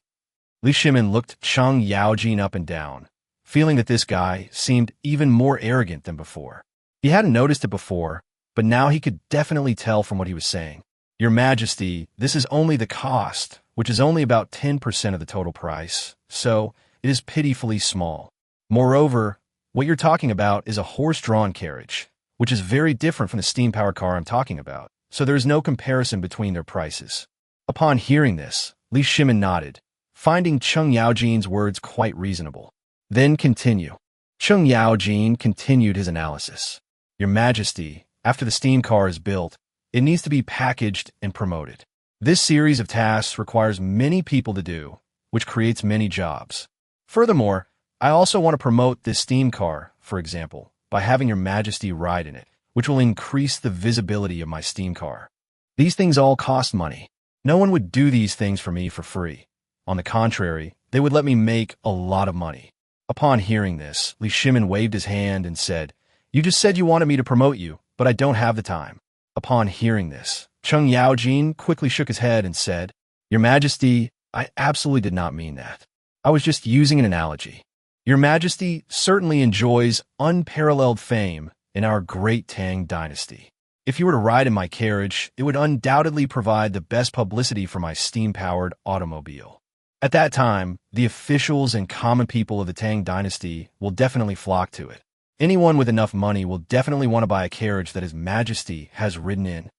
A: Li Shimin looked Cheng Yaojin up and down, feeling that this guy seemed even more arrogant than before. He hadn't noticed it before, but now he could definitely tell from what he was saying. "Your Majesty, this is only the cost, which is only about 10% of the total price, so it is pitifully small. Moreover, what you're talking about is a horse-drawn carriage, which is very different from the steam-powered car I'm talking about, so there is no comparison between their prices." Upon hearing this, Li Shimin nodded, finding Cheng Yaojin's words quite reasonable. Then continue. Cheng Yaojin continued his analysis. "Your Majesty, after the steam car is built, it needs to be packaged and promoted. This series of tasks requires many people to do, which creates many jobs. Furthermore, I also want to promote this steam car, for example, by having Your Majesty ride in it, which will increase the visibility of my steam car. These things all cost money. No one would do these things for me for free. On the contrary, they would let me make a lot of money." Upon hearing this, Li Shimin waved his hand and said, "You just said you wanted me to promote you, but I don't have the time." Upon hearing this, Cheng Yaojin quickly shook his head and said, "Your Majesty, I absolutely did not mean that. I was just using an analogy. Your Majesty certainly enjoys unparalleled fame in our great Tang Dynasty. If you were to ride in my carriage, it would undoubtedly provide the best publicity for my steam-powered automobile. At that time, the officials and common people of the Tang Dynasty will definitely flock to it. Anyone with enough money will definitely want to buy a carriage that His Majesty has ridden in.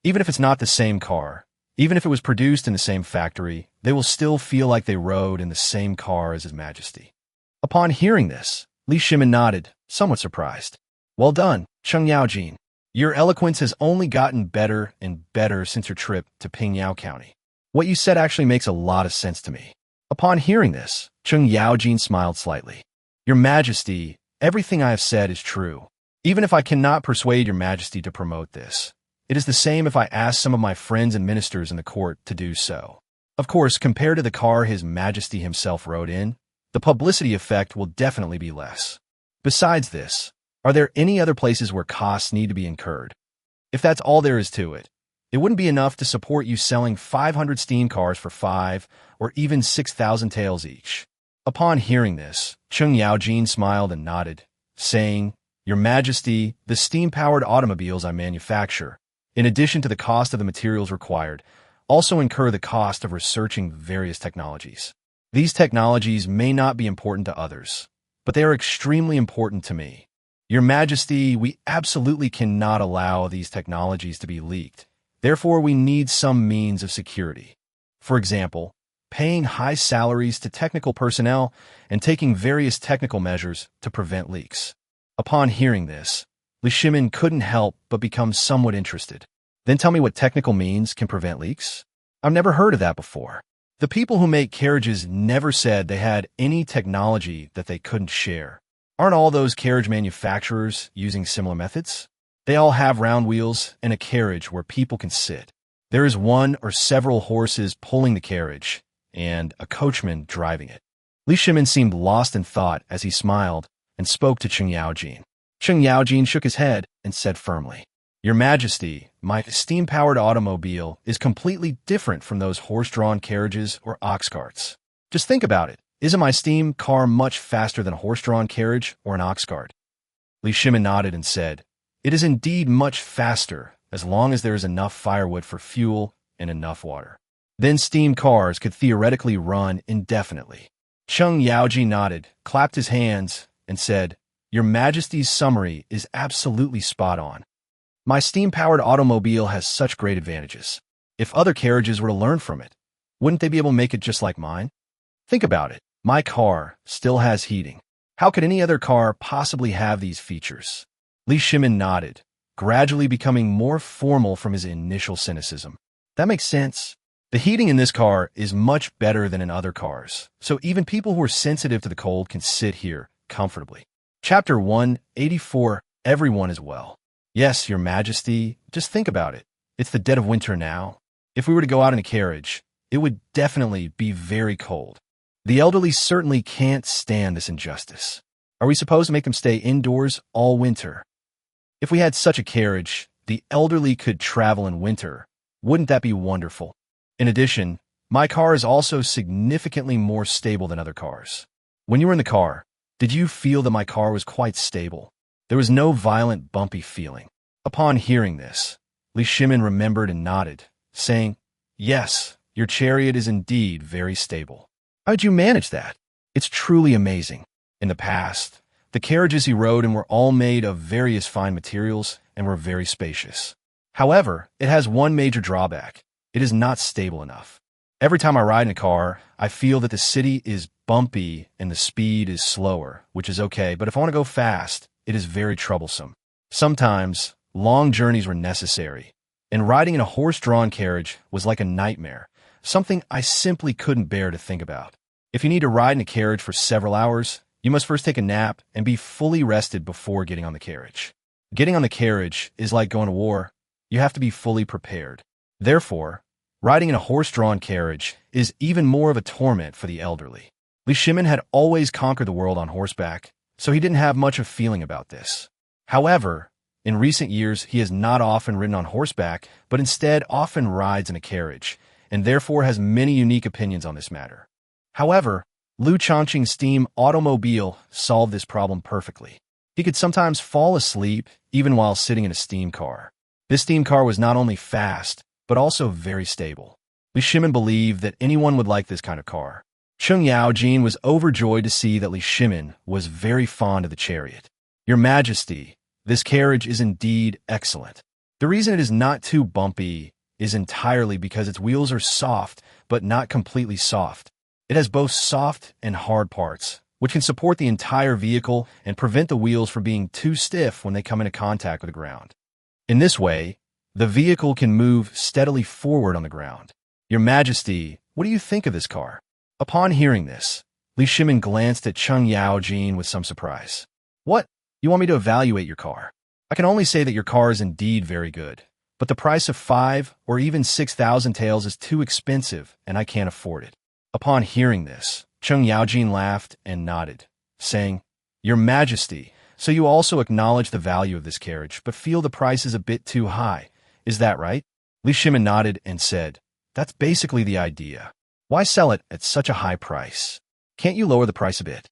A: Even if it's not the same car, even if it was produced in the same factory, they will still feel like they rode in the same car as His Majesty." Upon hearing this, Li Shimin nodded, somewhat surprised. "Well done, Cheng Yaojin. Your eloquence has only gotten better and better since your trip to Pingyao County. What you said actually makes a lot of sense to me." Upon hearing this, Cheng Yaojin smiled slightly. "Your Majesty, everything I have said is true. Even if I cannot persuade Your Majesty to promote this, it is the same if I ask some of my friends and ministers in the court to do so. Of course, compared to the car His Majesty himself rode in, the publicity effect will definitely be less. Besides this, are there any other places where costs need to be incurred? If that's all there is to it, it wouldn't be enough to support you selling 500 steam cars for 5 or even 6,000 taels each. Upon hearing this, Cheng Yaojin smiled and nodded, saying, "Your Majesty, the steam-powered automobiles I manufacture, in addition to the cost of the materials required, also incur the cost of researching various technologies. These technologies may not be important to others, but they are extremely important to me. Your Majesty, we absolutely cannot allow these technologies to be leaked. Therefore, we need some means of security. For example, paying high salaries to technical personnel and taking various technical measures to prevent leaks." Upon hearing this, Liu Shimin couldn't help but become somewhat interested. Then tell me what technical means can prevent leaks? I've never heard of that before. The people who make carriages never said they had any technology that they couldn't share. Aren't all those carriage manufacturers using similar methods? They all have round wheels and a carriage where people can sit. There is one or several horses pulling the carriage, and a coachman driving it. Liu Shimin seemed lost in thought as he smiled and spoke to Cheng Yaojin. Cheng Yaojin shook his head and said firmly, "Your Majesty, my steam-powered automobile is completely different from those horse-drawn carriages or ox carts. Just think about it. Isn't my steam car much faster than a horse-drawn carriage or an ox cart?" Liu Shimin nodded and said, "It is indeed much faster as long as there is enough firewood for fuel and enough water. Then steam cars could theoretically run indefinitely." Cheng Yaojin nodded, clapped his hands, and said, "Your Majesty's summary is absolutely spot on. My steam-powered automobile has such great advantages. If other carriages were to learn from it, wouldn't they be able to make it just like mine? Think about it. My car still has heating. How could any other car possibly have these features?" Liu Shimin nodded, gradually becoming more formal from his initial cynicism. "That makes sense. The heating in this car is much better than in other cars, so even people who are sensitive to the cold can sit here comfortably." Chapter 184, Everyone is Well. "Yes, Your Majesty, just think about it. It's the dead of winter now. If we were to go out in a carriage, it would definitely be very cold. The elderly certainly can't stand this injustice. Are we supposed to make them stay indoors all winter? If we had such a carriage, the elderly could travel in winter. Wouldn't that be wonderful? In addition, my car is also significantly more stable than other cars. When you were in the car, did you feel that my car was quite stable? There was no violent, bumpy feeling." Upon hearing this, Liu Shimin remembered and nodded, saying, "Yes, your chariot is indeed very stable. How did you manage that? It's truly amazing." In the past, the carriages he rode in were all made of various fine materials and were very spacious. However, it has one major drawback. It is not stable enough. Every time I ride in a car, I feel that the city is bumpy and the speed is slower, which is okay, but if I want to go fast, it is very troublesome. Sometimes, long journeys were necessary, and riding in a horse-drawn carriage was like a nightmare, something I simply couldn't bear to think about. If you need to ride in a carriage for several hours, you must first take a nap and be fully rested before getting on the carriage. Getting on the carriage is like going to war. You have to be fully prepared. Therefore, riding in a horse-drawn carriage is even more of a torment for the elderly. Liu Shimin had always conquered the world on horseback, so he didn't have much of a feeling about this. However, in recent years, he has not often ridden on horseback, but instead often rides in a carriage, and therefore has many unique opinions on this matter. However, Liu Shaoqing's steam automobile solved this problem perfectly. He could sometimes fall asleep even while sitting in a steam car. This steam car was not only fast, but also very stable. Liu Shimin believed that anyone would like this kind of car. Cheng Yaojin was overjoyed to see that Liu Shimin was very fond of the chariot. "Your Majesty, this carriage is indeed excellent. The reason it is not too bumpy is entirely because its wheels are soft, but not completely soft. It has both soft and hard parts, which can support the entire vehicle and prevent the wheels from being too stiff when they come into contact with the ground. In this way, the vehicle can move steadily forward on the ground. Your Majesty, what do you think of this car?" Upon hearing this, Liu Shimin glanced at Cheng Yaojin with some surprise. "What? You want me to evaluate your car? I can only say that your car is indeed very good. but the price of 5 or even 6,000 taels is too expensive, and I can't afford it." Upon hearing this, Cheng Yaojin laughed and nodded, saying, "Your Majesty, so you also acknowledge the value of this carriage, but feel the price is a bit too high. Is that right?" Li Shimin nodded and said, "That's basically the idea. Why sell it at such a high price? Can't you lower the price a bit?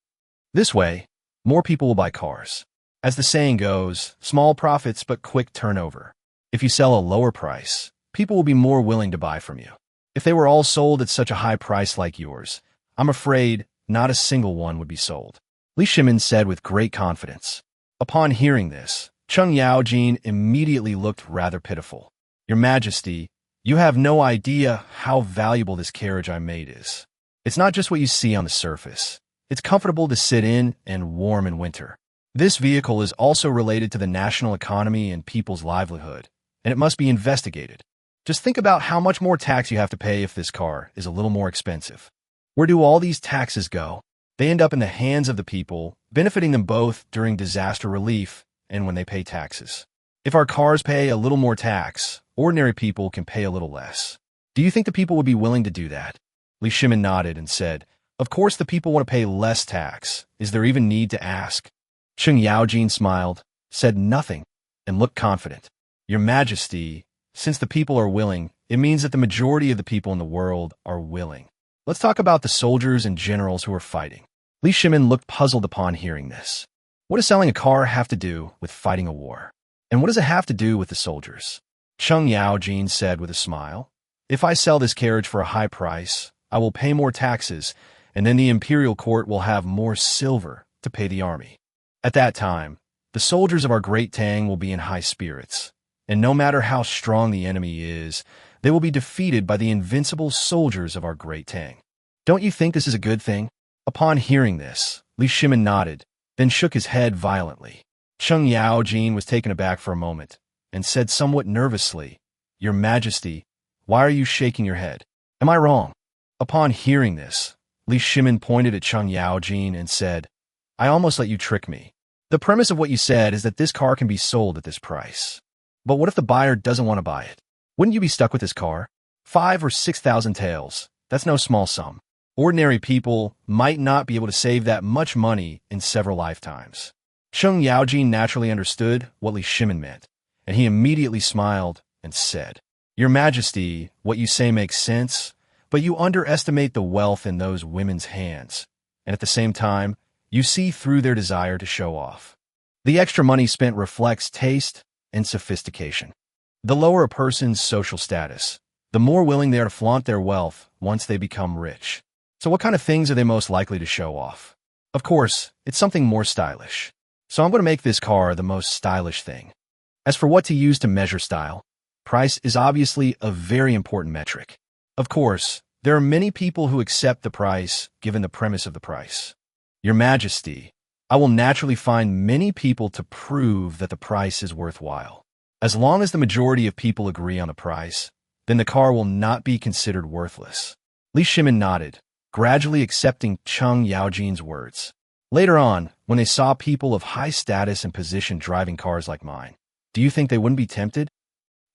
A: This way, more people will buy cars. As the saying goes, small profits but quick turnover. If you sell a lower price, people will be more willing to buy from you. If they were all sold at such a high price like yours, I'm afraid not a single one would be sold," Li Shimin said with great confidence. Upon hearing this, Cheng Yaojin immediately looked rather pitiful. "Your Majesty, you have no idea how valuable this carriage I made is. It's not just what you see on the surface. It's comfortable to sit in and warm in winter. This vehicle is also related to the national economy and people's livelihood, and it must be investigated. Just think about how much more tax you have to pay if this car is a little more expensive. Where do all these taxes go? They end up in the hands of the people, benefiting them both during disaster relief and when they pay taxes. If our cars pay a little more tax, ordinary people can pay a little less. Do you think the people would be willing to do that?" Li Shimin nodded and said, "Of course the people want to pay less tax. Is there even need to ask?" Cheng Yaojin smiled, said nothing, and looked confident. "Your Majesty, since the people are willing, it means that the majority of the people in the world are willing. Let's talk about the soldiers and generals who are fighting." Li Shimin looked puzzled upon hearing this. What does selling a car have to do with fighting a war? And what does it have to do with the soldiers? Cheng Yaojin said with a smile, "If I sell this carriage for a high price, I will pay more taxes, and then the imperial court will have more silver to pay the army. At that time, the soldiers of our great Tang will be in high spirits, and no matter how strong the enemy is, they will be defeated by the invincible soldiers of our great Tang. Don't you think this is a good thing?" Upon hearing this, Li Shimin nodded, then shook his head violently. Cheng Yaojin was taken aback for a moment, and said somewhat nervously, "Your Majesty, why are you shaking your head? Am I wrong?" Upon hearing this, Li Shimin pointed at Cheng Yaojin and said, "I almost let you trick me. The premise of what you said is that this car can be sold at this price. But what if the buyer doesn't want to buy it? Wouldn't you be stuck with this car? 5 or 6,000 taels, that's no small sum. Ordinary people might not be able to save that much money in several lifetimes." Cheng Yaojin naturally understood what Li Shimin meant, and he immediately smiled and said, "Your Majesty, what you say makes sense, but you underestimate the wealth in those women's hands, and at the same time, you see through their desire to show off. The extra money spent reflects taste and sophistication. The lower a person's social status, the more willing they are to flaunt their wealth once they become rich. So what kind of things are they most likely to show off? Of course, it's something more stylish. So I'm going to make this car the most stylish thing. As for what to use to measure style, price is obviously a very important metric. Of course, there are many people who accept the price given the premise of the price. Your Majesty, I will naturally find many people to prove that the price is worthwhile. As long as the majority of people agree on the price, then the car will not be considered worthless." Li Shimin nodded, gradually accepting Cheng Yaojin's words. Later on, when they saw people of high status and position driving cars like mine, do you think they wouldn't be tempted?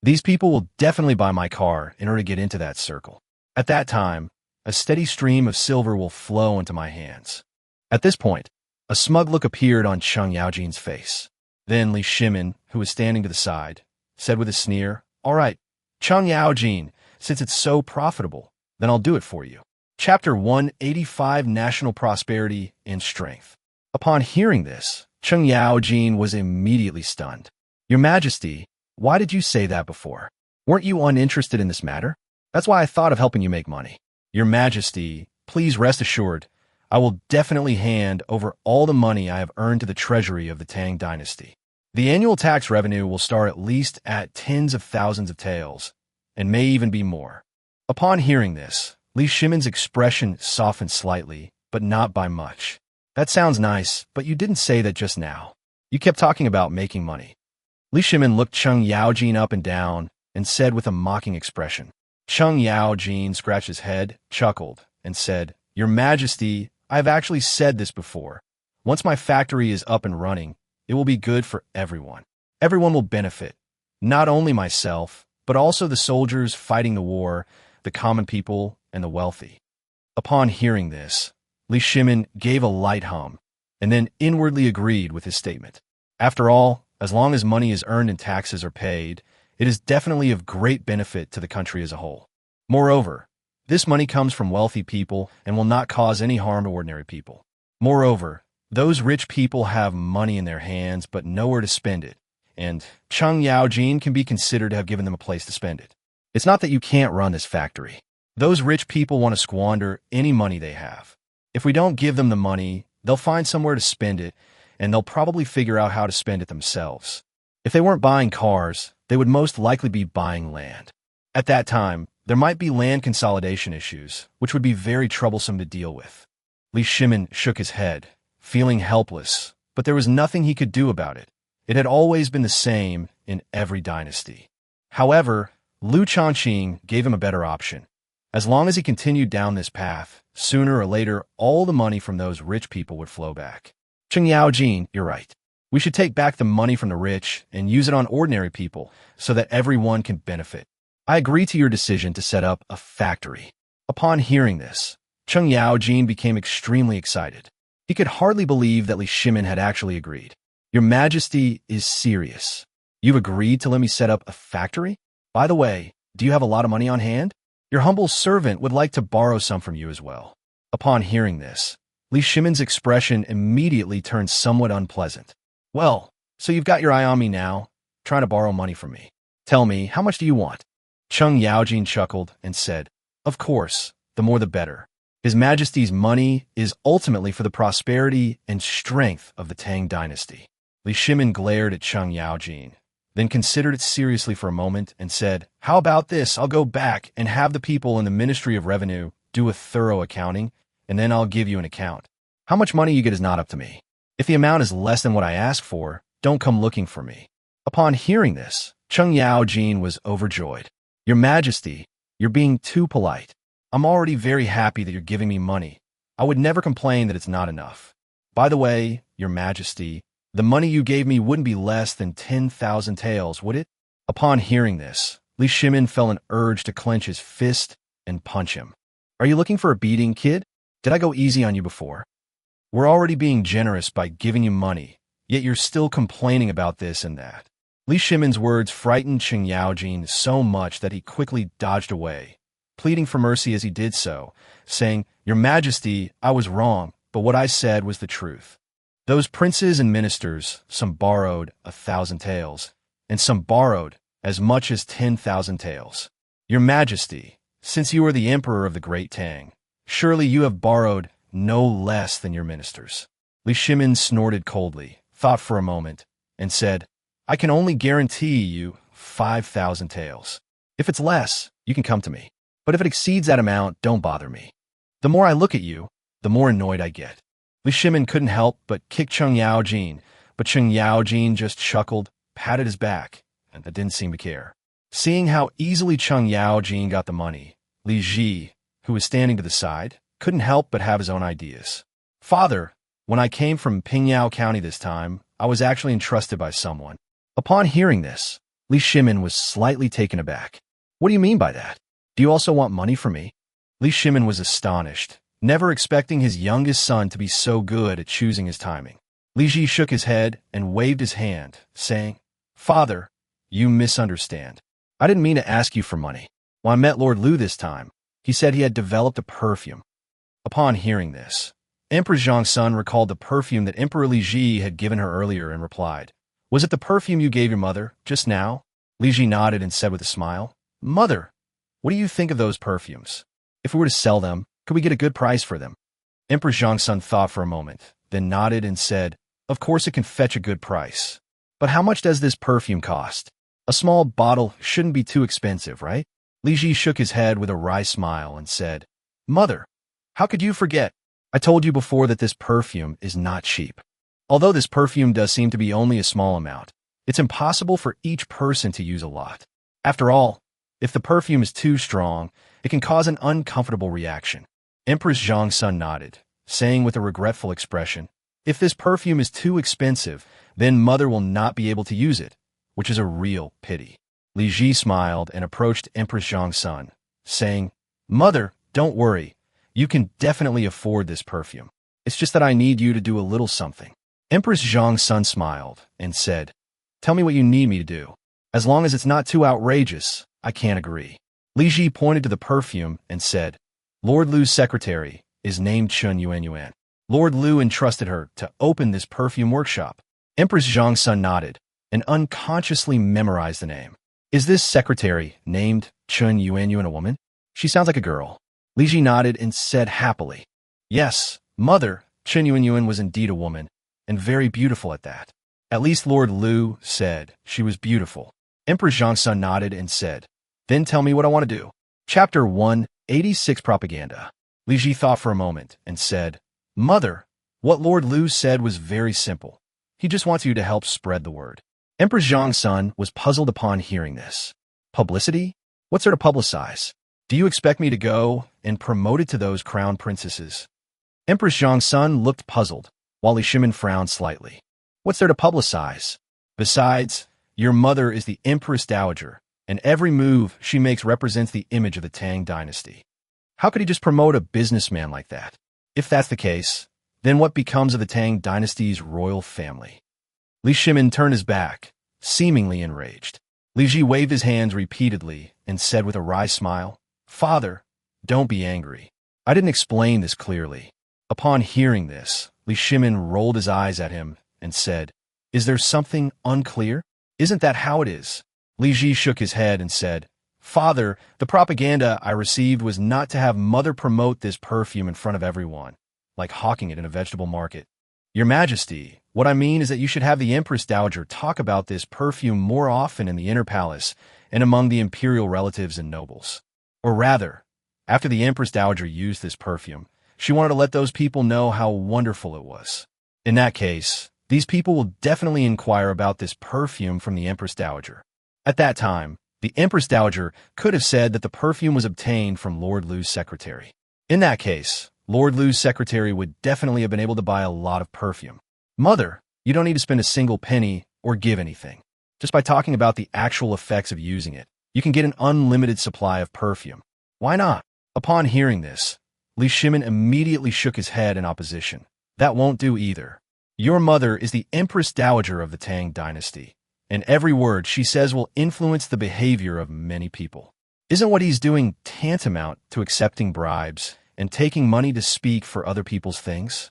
A: These people will definitely buy my car in order to get into that circle. At that time, a steady stream of silver will flow into my hands. At this point, a smug look appeared on Cheng Yaojin's face. Then Li Shimin, who was standing to the side, said with a sneer, "All right, Cheng Yaojin, since it's so profitable, then I'll do it for you." Chapter 185, National Prosperity and Strength. Upon hearing this, Cheng Yaojin was immediately stunned. "Your Majesty, why did you say that before? Weren't you uninterested in this matter? That's why I thought of helping you make money. Your Majesty, please rest assured, I will definitely hand over all the money I have earned to the treasury of the Tang Dynasty. The annual tax revenue will start at least at tens of thousands of taels, and may even be more." Upon hearing this, Li Shimin's expression softened slightly, but not by much. "That sounds nice, but you didn't say that just now. You kept talking about making money." Li Shimin looked Cheng Yaojin up and down and said with a mocking expression. Cheng Yaojin scratched his head, chuckled, and said, "Your Majesty, I have actually said this before. Once my factory is up and running, it will be good for everyone. Everyone will benefit, Not only myself, but also the soldiers fighting the war, the common people, and the wealthy. Upon hearing this, Li Shimin gave a light hum, and then inwardly agreed with his statement. After all, as long as money is earned and taxes are paid, it is definitely of great benefit to the country as a whole. Moreover, this money comes from wealthy people and will not cause any harm to ordinary people. Moreover, those rich people have money in their hands but nowhere to spend it, and Cheng Yaojin can be considered to have given them a place to spend it. It's not that you can't run this factory. Those rich people want to squander any money they have. If we don't give them the money, they'll find somewhere to spend it, and they'll probably figure out how to spend it themselves. If they weren't buying cars, they would most likely be buying land. At that time, there might be land consolidation issues, which would be very troublesome to deal with. Li Shimin shook his head, feeling helpless, but there was nothing he could do about it. It had always been the same in every dynasty. However, Liu Shaoqing gave him a better option. As long as he continued down this path, sooner or later, all the money from those rich people would flow back. Cheng Yaojin, you're right. We should take back the money from the rich and use it on ordinary people so that everyone can benefit. I agree to your decision to set up a factory. Upon hearing this, Cheng Yaojin became extremely excited. He could hardly believe that Li Shimin had actually agreed. Your Majesty is serious. You've agreed to let me set up a factory? By the way, do you have a lot of money on hand? Your humble servant would like to borrow some from you as well. Upon hearing this, Li Shimin's expression immediately turned somewhat unpleasant. Well, so you've got your eye on me now, trying to borrow money from me. Tell me, how much do you want? Cheng Yaojin chuckled and said, Of course, the more the better. His Majesty's money is ultimately for the prosperity and strength of the Tang Dynasty. Li Shimin glared at Cheng Yaojin, then considered it seriously for a moment and said, How about this? I'll go back and have the people in the Ministry of Revenue do a thorough accounting, and then I'll give you an account. How much money you get is not up to me. If the amount is less than what I ask for, don't come looking for me. Upon hearing this, Cheng Yaojin was overjoyed. Your Majesty, you're being too polite. I'm already very happy that you're giving me money. I would never complain that it's not enough. By the way, Your Majesty, the money you gave me wouldn't be less than 10,000 taels, would it? Upon hearing this, Li Shimin felt an urge to clench his fist and punch him. Are you looking for a beating, kid? Did I go easy on you before? We're already being generous by giving you money, yet you're still complaining about this and that. Li Shimin's words frightened Cheng Yaojin so much that he quickly dodged away, pleading for mercy as he did so, saying, Your Majesty, I was wrong, but what I said was the truth. Those princes and ministers, some borrowed 1,000 taels, and some borrowed as much as 10,000 taels. Your Majesty, since you are the Emperor of the Great Tang, surely you have borrowed no less than your ministers. Li Shimin snorted coldly, thought for a moment, and said, I can only guarantee you 5,000 taels. If it's less, you can come to me. But if it exceeds that amount, don't bother me. The more I look at you, the more annoyed I get. Li Shimin couldn't help but kick Cheng Yaojin, but Cheng Yaojin just chuckled, patted his back, and didn't seem to care. Seeing how easily Cheng Yaojin got the money, Li Ji, who was standing to the side, couldn't help but have his own ideas. Father, when I came from Pingyao County this time, I was actually entrusted by someone. Upon hearing this, Li Shimin was slightly taken aback. What do you mean by that? Do you also want money from me? Li Shimin was astonished, never expecting his youngest son to be so good at choosing his timing. Li Ji shook his head and waved his hand, saying, Father, you misunderstand. I didn't mean to ask you for money. When I met Lord Liu this time, he said he had developed a perfume. Upon hearing this, Empress Zhongsun recalled the perfume that Emperor Li Ji had given her earlier and replied, Was it the perfume you gave your mother just now? Li Ji nodded and said with a smile, Mother, what do you think of those perfumes? If we were to sell them, could we get a good price for them? Empress Zhongsun thought for a moment, then nodded and said, Of course it can fetch a good price. But how much does this perfume cost? A small bottle shouldn't be too expensive, right? Li Ji shook his head with a wry smile and said, Mother, how could you forget? I told you before that this perfume is not cheap. Although this perfume does seem to be only a small amount, it's impossible for each person to use a lot. After all, if the perfume is too strong, it can cause an uncomfortable reaction. Empress Zhongsun nodded, saying with a regretful expression, If this perfume is too expensive, then Mother will not be able to use it. which is a real pity. Li Ji smiled and approached Empress Zhang's son, saying, "Mother, don't worry. You can definitely afford this perfume. It's just that I need you to do a little something." Empress Zhang's son smiled and said, "Tell me what you need me to do. As long as it's not too outrageous, I can't agree." Li Ji pointed to the perfume and said, "Lord Liu's secretary is named Chun Yuan. Lord Liu entrusted her to open this perfume workshop." Empress Zhang's son nodded and unconsciously memorized the name. "Is this secretary named Chun Yuan a woman? She sounds like a girl." Li Ji nodded and said happily, "Yes, mother, Chun Yuan was indeed a woman, and very beautiful at that. At least Lord Liu said she was beautiful." Empress Zhang's son nodded and said, "Then tell me what I want to do." Chapter 186 Propaganda. Li Ji thought for a moment and said, "Mother, what Lord Liu said was very simple. He just wants you to help spread the word." Empress Zhang's son was puzzled upon hearing this. "Publicity? What's there to publicize? Do you expect me to go and promote it to those crown princesses?" Empress Zhang's son looked puzzled, while Shimin frowned slightly. "What's there to publicize? Besides, your mother is the Empress Dowager, and every move she makes represents the image of the Tang Dynasty. How could he just promote a businessman like that? If that's the case, then what becomes of the Tang Dynasty's royal family?" Li Shimin turned his back, seemingly enraged. Li Ji waved his hands repeatedly and said with a wry smile, "Father, don't be angry. I didn't explain this clearly." Upon hearing this, Li Shimin rolled his eyes at him and said, "Is there something unclear? Isn't that how it is?" Li Ji shook his head and said, "Father, the propaganda I received was not to have mother promote this perfume in front of everyone, like hawking it in a vegetable market. Your Majesty, what I mean is that you should have the Empress Dowager talk about this perfume more often in the inner palace and among the imperial relatives and nobles. Or rather, after the Empress Dowager used this perfume, she wanted to let those people know how wonderful it was. In that case, these people will definitely inquire about this perfume from the Empress Dowager. At that time, the Empress Dowager could have said that the perfume was obtained from Lord Liu's secretary. In that case, Lord Liu's secretary would definitely have been able to buy a lot of perfume. Mother, you don't need to spend a single penny or give anything. Just by talking about the actual effects of using it, you can get an unlimited supply of perfume. Why not?" Upon hearing this, Li Shimin immediately shook his head in opposition. "That won't do either. Your mother is the Empress Dowager of the Tang Dynasty, and every word she says will influence the behavior of many people. Isn't what he's doing tantamount to accepting bribes and taking money to speak for other people's things?"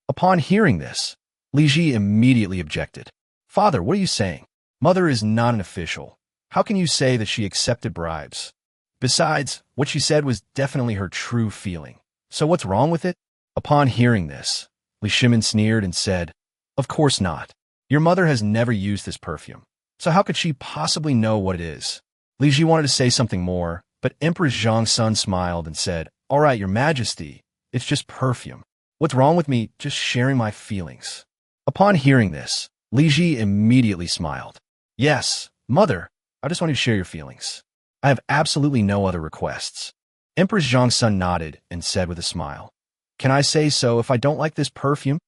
A: Upon hearing this, Li Ji immediately objected. "Father, what are you saying? Mother is not an official. How can you say that she accepted bribes? Besides, what she said was definitely her true feeling. So what's wrong with it?" Upon hearing this, Li Shimin sneered and said, "Of course not. Your mother has never used this perfume, so how could she possibly know what it is?" Li Ji wanted to say something more, but Empress Zhang's son smiled and said, "All right, Your Majesty, it's just perfume. What's wrong with me just sharing my feelings?" Upon hearing this, Li Ji immediately smiled. "Yes, mother, I just want you to share your feelings. I have absolutely no other requests." Empress Zhang's son nodded and said with a smile, "Can I say so if I don't like this perfume?"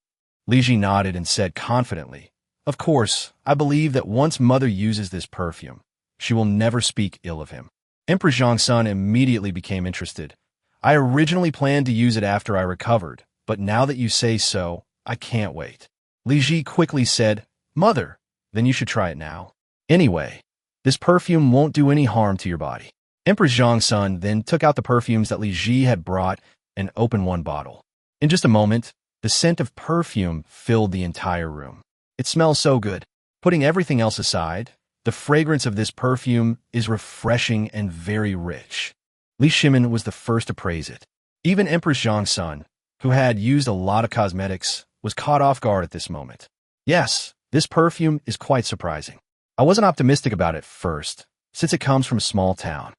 A: Li Ji nodded and said confidently, "Of course, I believe that once mother uses this perfume, she will never speak ill of him." Empress Zhang's son immediately became interested. "I originally planned to use it after I recovered, but now that you say so, I can't wait." Li Ji quickly said, "Mother, then you should try it now. Anyway, this perfume won't do any harm to your body." Empress Zhang's son then took out the perfumes that Li Ji had brought and opened one bottle. In just a moment, the scent of perfume filled the entire room. It smells so good. Putting everything else aside, the fragrance of this perfume is refreshing and very rich. Li Shimin was the first to praise it. Even Empress Zhang's son, who had used a lot of cosmetics, was caught off guard at this moment. "Yes, this perfume is quite surprising. I wasn't optimistic about it first, since it comes from a small town.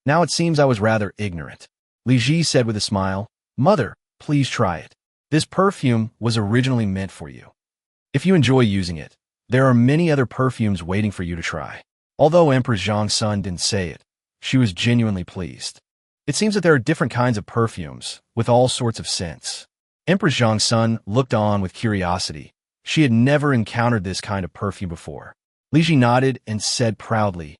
A: Now it seems I was rather ignorant." Li Ji said with a smile, "Mother, please try it. This perfume was originally meant for you. If you enjoy using it, there are many other perfumes waiting for you to try." Although Empress Zhang's son didn't say it, she was genuinely pleased. It seems that there are different kinds of perfumes, with all sorts of scents. Empress Zhang's son looked on with curiosity. She had never encountered this kind of perfume before. Li Ji nodded and said proudly,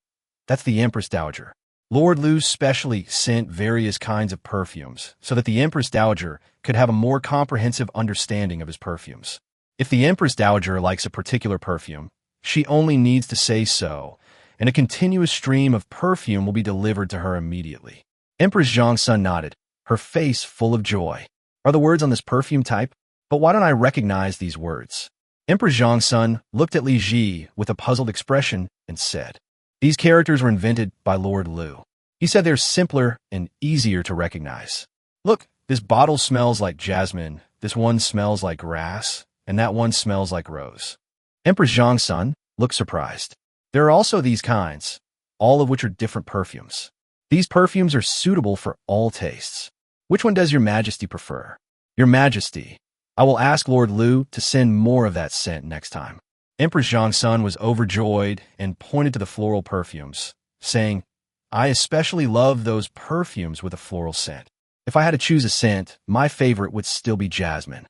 A: "That's the Empress Dowager." Lord Liu specially sent various kinds of perfumes so that the Empress Dowager could have a more comprehensive understanding of his perfumes. If the Empress Dowager likes a particular perfume, she only needs to say so, and a continuous stream of perfume will be delivered to her immediately. Empress Zhongsun nodded, her face full of joy. "Are the words on this perfume type? But why don't I recognize these words?" Empress Zhongsun looked at Li Ji with a puzzled expression and said, "These characters were invented by Lord Liu. He said they're simpler and easier to recognize. Look, this bottle smells like jasmine, this one smells like grass, and that one smells like rose." Empress Zhongsun looked surprised. "There are also these kinds, all of which are different perfumes. These perfumes are suitable for all tastes. Which one does your Majesty prefer?" "Your Majesty, I will ask Lord Liu to send more of that scent next time." Empress Zhongsun was overjoyed and pointed to the floral perfumes, saying, "I especially love those perfumes with a floral scent. If I had to choose a scent, my favorite would still be jasmine."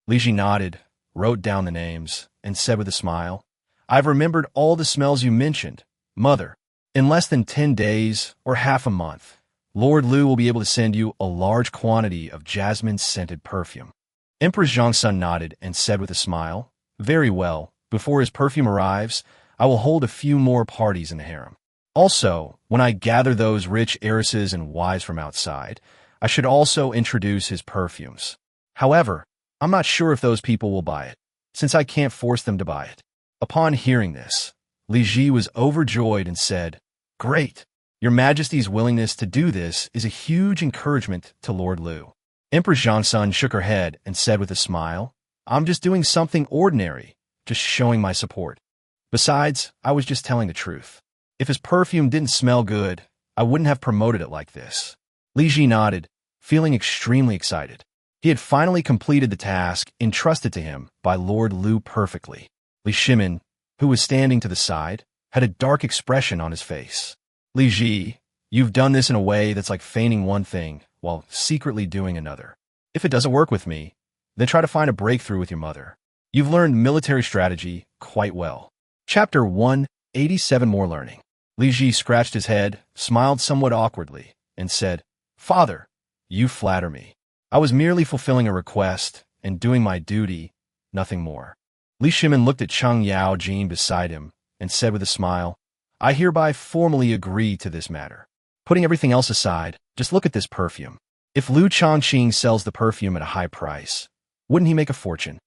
A: Li Ji nodded, wrote down the names, and said with a smile, "I've remembered all the smells you mentioned. Mother, in less than 10 days or half a month, Lord Liu will be able to send you a large quantity of jasmine-scented perfume." Empress Zhongsun nodded and said with a smile, "Very well. Before his perfume arrives, I will hold a few more parties in the harem. Also, when I gather those rich heiresses and wives from outside, I should also introduce his perfumes. However, I'm not sure if those people will buy it, since I can't force them to buy it." Upon hearing this, Li Ji was overjoyed and said, "Great! Your Majesty's willingness to do this is a huge encouragement to Lord Liu." Empress Zhongsun shook her head and said with a smile, "I'm just doing something ordinary, just showing my support. Besides, I was just telling the truth. If his perfume didn't smell good, I wouldn't have promoted it like this." Li Ji nodded, feeling extremely excited. He had finally completed the task entrusted to him by Lord Liu perfectly. Li Shimin, who was standing to the side, had a dark expression on his face. "Li Ji, you've done this in a way that's like feigning one thing while secretly doing another. If it doesn't work with me, then try to find a breakthrough with your mother. You've learned military strategy quite well." Chapter 187 More Learning. Li Ji scratched his head, smiled somewhat awkwardly, and said, "Father, you flatter me. I was merely fulfilling a request and doing my duty, nothing more." Li Shimin looked at Cheng Yaojin beside him and said with a smile, "I hereby formally agree to this matter. Putting everything else aside, just look at this perfume. If Liu Shaoqing sells the perfume at a high price, wouldn't he make a fortune?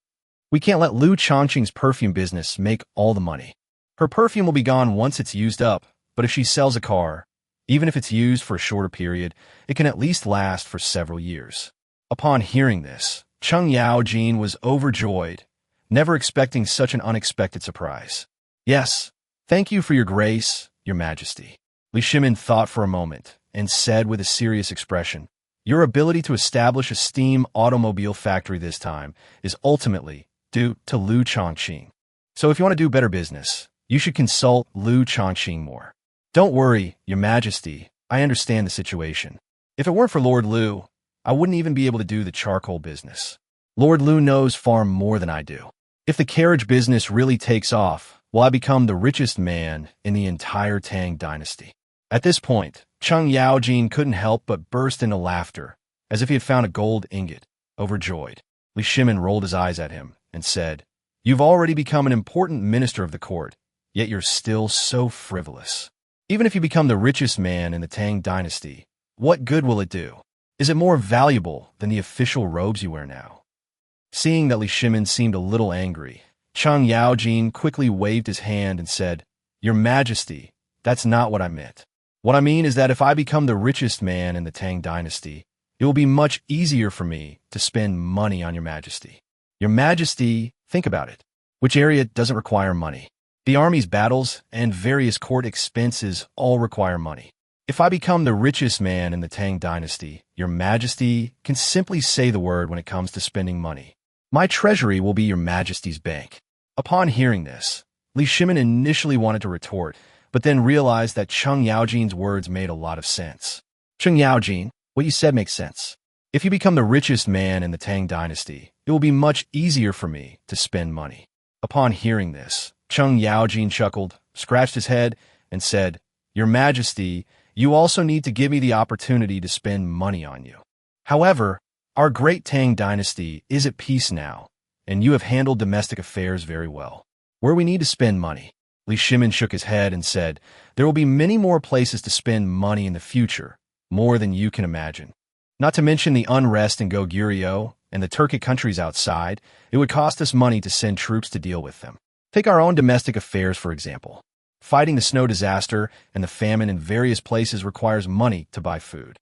A: We can't let Liu Shaoqing's perfume business make all the money. Her perfume will be gone once it's used up, but if she sells a car, even if it's used for a shorter period, it can at least last for several years." Upon hearing this, Cheng Yaojin was overjoyed, never expecting such an unexpected surprise. "Yes, thank you for your grace, your Majesty." Li Shimin thought for a moment and said with a serious expression, "Your ability to establish a steam automobile factory this time is ultimately due to Liu Shaoqing. So if you want to do better business, you should consult Liu Shaoqing more." "Don't worry, your Majesty, I understand the situation. If it weren't for Lord Liu, I wouldn't even be able to do the charcoal business. Lord Liu knows far more than I do. If the carriage business really takes off, will I become the richest man in the entire Tang Dynasty." At this point, Cheng Yaojin couldn't help but burst into laughter, as if he had found a gold ingot, overjoyed. Li Shimin rolled his eyes at him and said, "You've already become an important minister of the court, yet you're still so frivolous. Even if you become the richest man in the Tang Dynasty, what good will it do? Is it more valuable than the official robes you wear now?" Seeing that Li Shimin seemed a little angry, Cheng Yaojin quickly waved his hand and said, "Your Majesty, that's not what I meant. What I mean is that if I become the richest man in the Tang Dynasty, it will be much easier for me to spend money on your Majesty. Your Majesty, think about it. Which area doesn't require money? The army's battles and various court expenses all require money. If I become the richest man in the Tang Dynasty, your Majesty can simply say the word when it comes to spending money. My treasury will be your Majesty's bank." Upon hearing this, Li Shimin initially wanted to retort, but then realized that Cheng Yaojin's words made a lot of sense. "Cheng Yaojin, what you said makes sense. If you become the richest man in the Tang Dynasty, it will be much easier for me to spend money." Upon hearing this, Cheng Yaojin chuckled, scratched his head, and said, "Your Majesty, you also need to give me the opportunity to spend money on you. However, our great Tang Dynasty is at peace now, and you have handled domestic affairs very well. Where we need to spend money." Li Shimin shook his head and said, "There will be many more places to spend money in the future, more than you can imagine. Not to mention the unrest in Goguryeo and the Turkic countries outside, it would cost us money to send troops to deal with them. Take our own domestic affairs, for example. Fighting the snow disaster and the famine in various places requires money to buy food.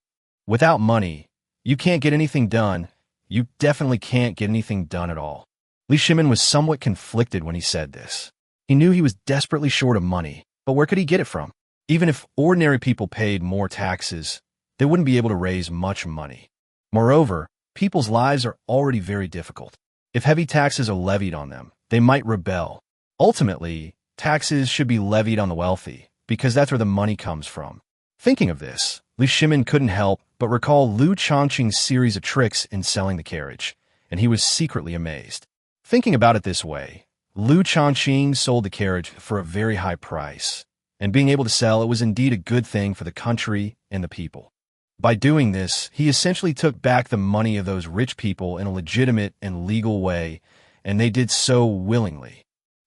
A: Without money, you can't get anything done. You definitely can't get anything done at all." Li Shimin was somewhat conflicted when he said this. He knew he was desperately short of money, but where could he get it from? Even if ordinary people paid more taxes, they wouldn't be able to raise much money. Moreover, people's lives are already very difficult. If heavy taxes are levied on them, they might rebel. Ultimately, taxes should be levied on the wealthy, because that's where the money comes from. Thinking of this, Li Shimin couldn't help but recall Liu Shaoqing's series of tricks in selling the carriage, and he was secretly amazed. Thinking about it this way, Liu Shaoqing sold the carriage for a very high price, and being able to sell it was indeed a good thing for the country and the people. By doing this, he essentially took back the money of those rich people in a legitimate and legal way, and they did so willingly.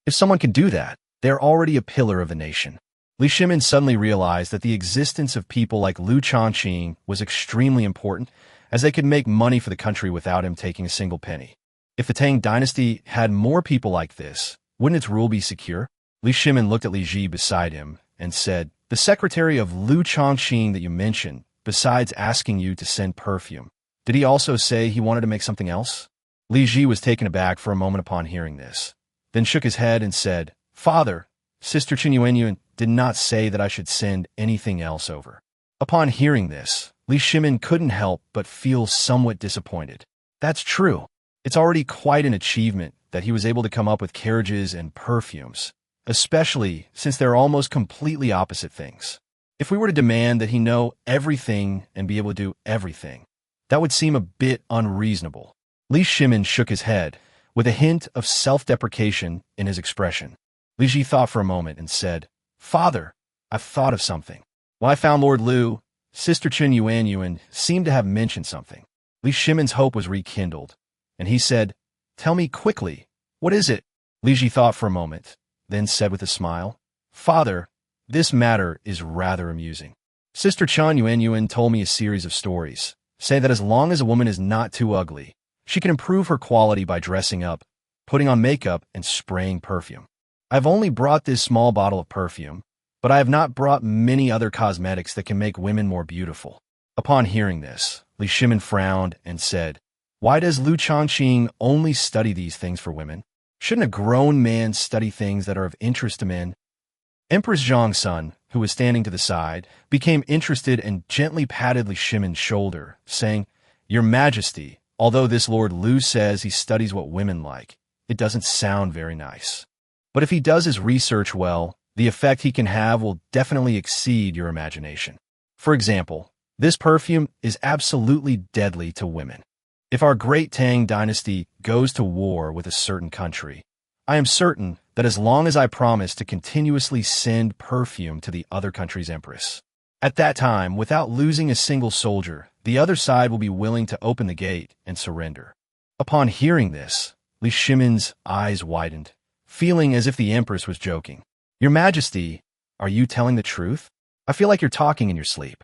A: If someone can do that, they are already a pillar of the nation. Li Shimin suddenly realized that the existence of people like Liu Shaoqing was extremely important, as they could make money for the country without him taking a single penny. If the Tang Dynasty had more people like this, wouldn't its rule be secure? Li Shimin looked at Li Ji beside him and said, "The secretary of Liu Shaoqing that you mentioned, besides asking you to send perfume, did he also say he wanted to make something else?" Li Ji was taken aback for a moment upon hearing this, then shook his head and said, "Father, Sister Chen Yuanyuan did not say that I should send anything else over." Upon hearing this, Li Shimin couldn't help but feel somewhat disappointed. That's true. It's already quite an achievement that he was able to come up with carriages and perfumes, especially since they're almost completely opposite things. If we were to demand that he know everything and be able to do everything, that would seem a bit unreasonable. Li Shimin shook his head, with a hint of self-deprecation in his expression. Li Ji thought for a moment and said, "Father, I've thought of something. When I found Lord Liu, Sister Chen Yuanyuan seemed to have mentioned something." Li Shimin's hope was rekindled, and he said, "Tell me quickly, what is it?" Li Ji thought for a moment, then said with a smile, "Father, this matter is rather amusing. Sister Chen Yuanyuan told me a series of stories, say that as long as a woman is not too ugly, she can improve her quality by dressing up, putting on makeup, and spraying perfume. I've only brought this small bottle of perfume, but I have not brought many other cosmetics that can make women more beautiful." Upon hearing this, Li Shimin frowned and said, "Why does Liu Shaoqing only study these things for women? Shouldn't a grown man study things that are of interest to men?" Empress Zhong's son, who was standing to the side, became interested and gently patted Li Shimin's shoulder, saying, "Your Majesty, although this Lord Liu says he studies what women like, it doesn't sound very nice. But if he does his research well, the effect he can have will definitely exceed your imagination. For example, this perfume is absolutely deadly to women. If our great Tang Dynasty goes to war with a certain country, I am certain that as long as I promise to continuously send perfume to the other country's empress, at that time, without losing a single soldier, the other side will be willing to open the gate and surrender." Upon hearing this, Li Shimin's eyes widened, feeling as if the empress was joking. "Your Majesty, are you telling the truth? I feel like you're talking in your sleep.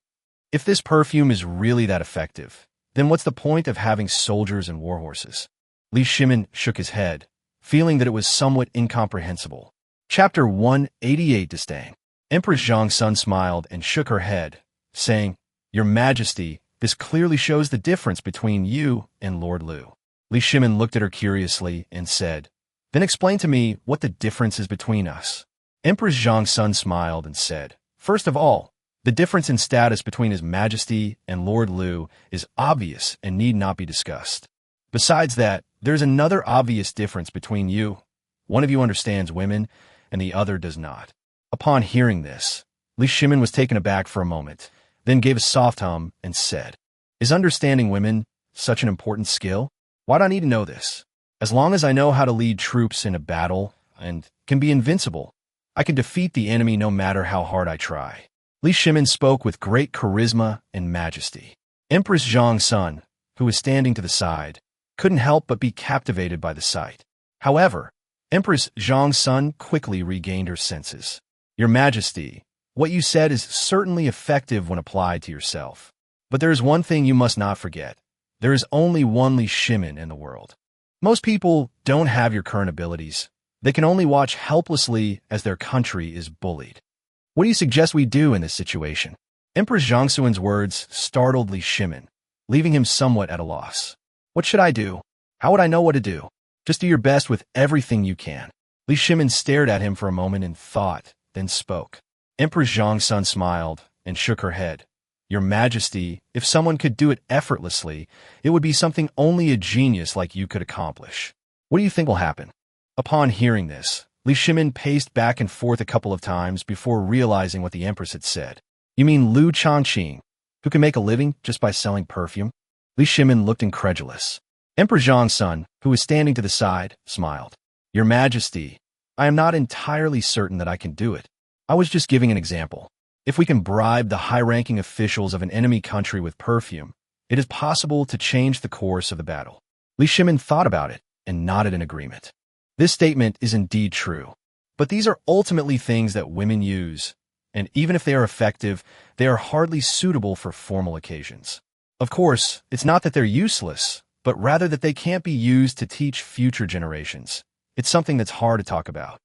A: If this perfume is really that effective, then what's the point of having soldiers and war horses?" Li Shimin shook his head, feeling that it was somewhat incomprehensible. Chapter 188 Disdain. Empress Zhong's son smiled and shook her head, saying, "Your Majesty, this clearly shows the difference between you and Lord Liu." Li Shimin looked at her curiously and said, "Then explain to me what the difference is between us." Empress Zhong's son smiled and said, "First of all, the difference in status between His Majesty and Lord Liu is obvious and need not be discussed. Besides that, there's another obvious difference between you. One of you understands women, and the other does not." Upon hearing this, Li Shimin was taken aback for a moment, then gave a soft hum and said, "Is understanding women such an important skill? Why do I need to know this? As long as I know how to lead troops in a battle and can be invincible, I can defeat the enemy no matter how hard I try. Li Shimin spoke with great charisma and majesty. Empress Zhang's son, who was standing to the side, couldn't help but be captivated by the sight. However, Empress Zhang's son quickly regained her senses. Your Majesty, what you said is certainly effective when applied to yourself. But there is one thing you must not forget. There is only one Li Shimin in the world. Most people don't have your current abilities. They can only watch helplessly as their country is bullied. What do you suggest we do in this situation? Empress Zhangsuan's words startled Li Shimin, leaving him somewhat at a loss. What should I do? How would I know what to do? Just do your best with everything you can. Li Shimin stared at him for a moment in thought, then spoke. Empress Zhang's son smiled and shook her head. Your Majesty, if someone could do it effortlessly, it would be something only a genius like you could accomplish. What do you think will happen? Upon hearing this, Li Shimin paced back and forth a couple of times before realizing what the Empress had said. You mean Liu Shaoqing, who can make a living just by selling perfume? Li Shimin looked incredulous. Emperor Zhang's son, who was standing to the side, smiled. Your Majesty, I am not entirely certain that I can do it. I was just giving an example. If we can bribe the high-ranking officials of an enemy country with perfume, it is possible to change the course of the battle. Li Shimin thought about it and nodded in agreement. This statement is indeed true. But these are ultimately things that women use, and even if they are effective, they are hardly suitable for formal occasions. Of course, it's not that they're useless, but rather that they can't be used to teach future generations. It's something that's hard to talk about.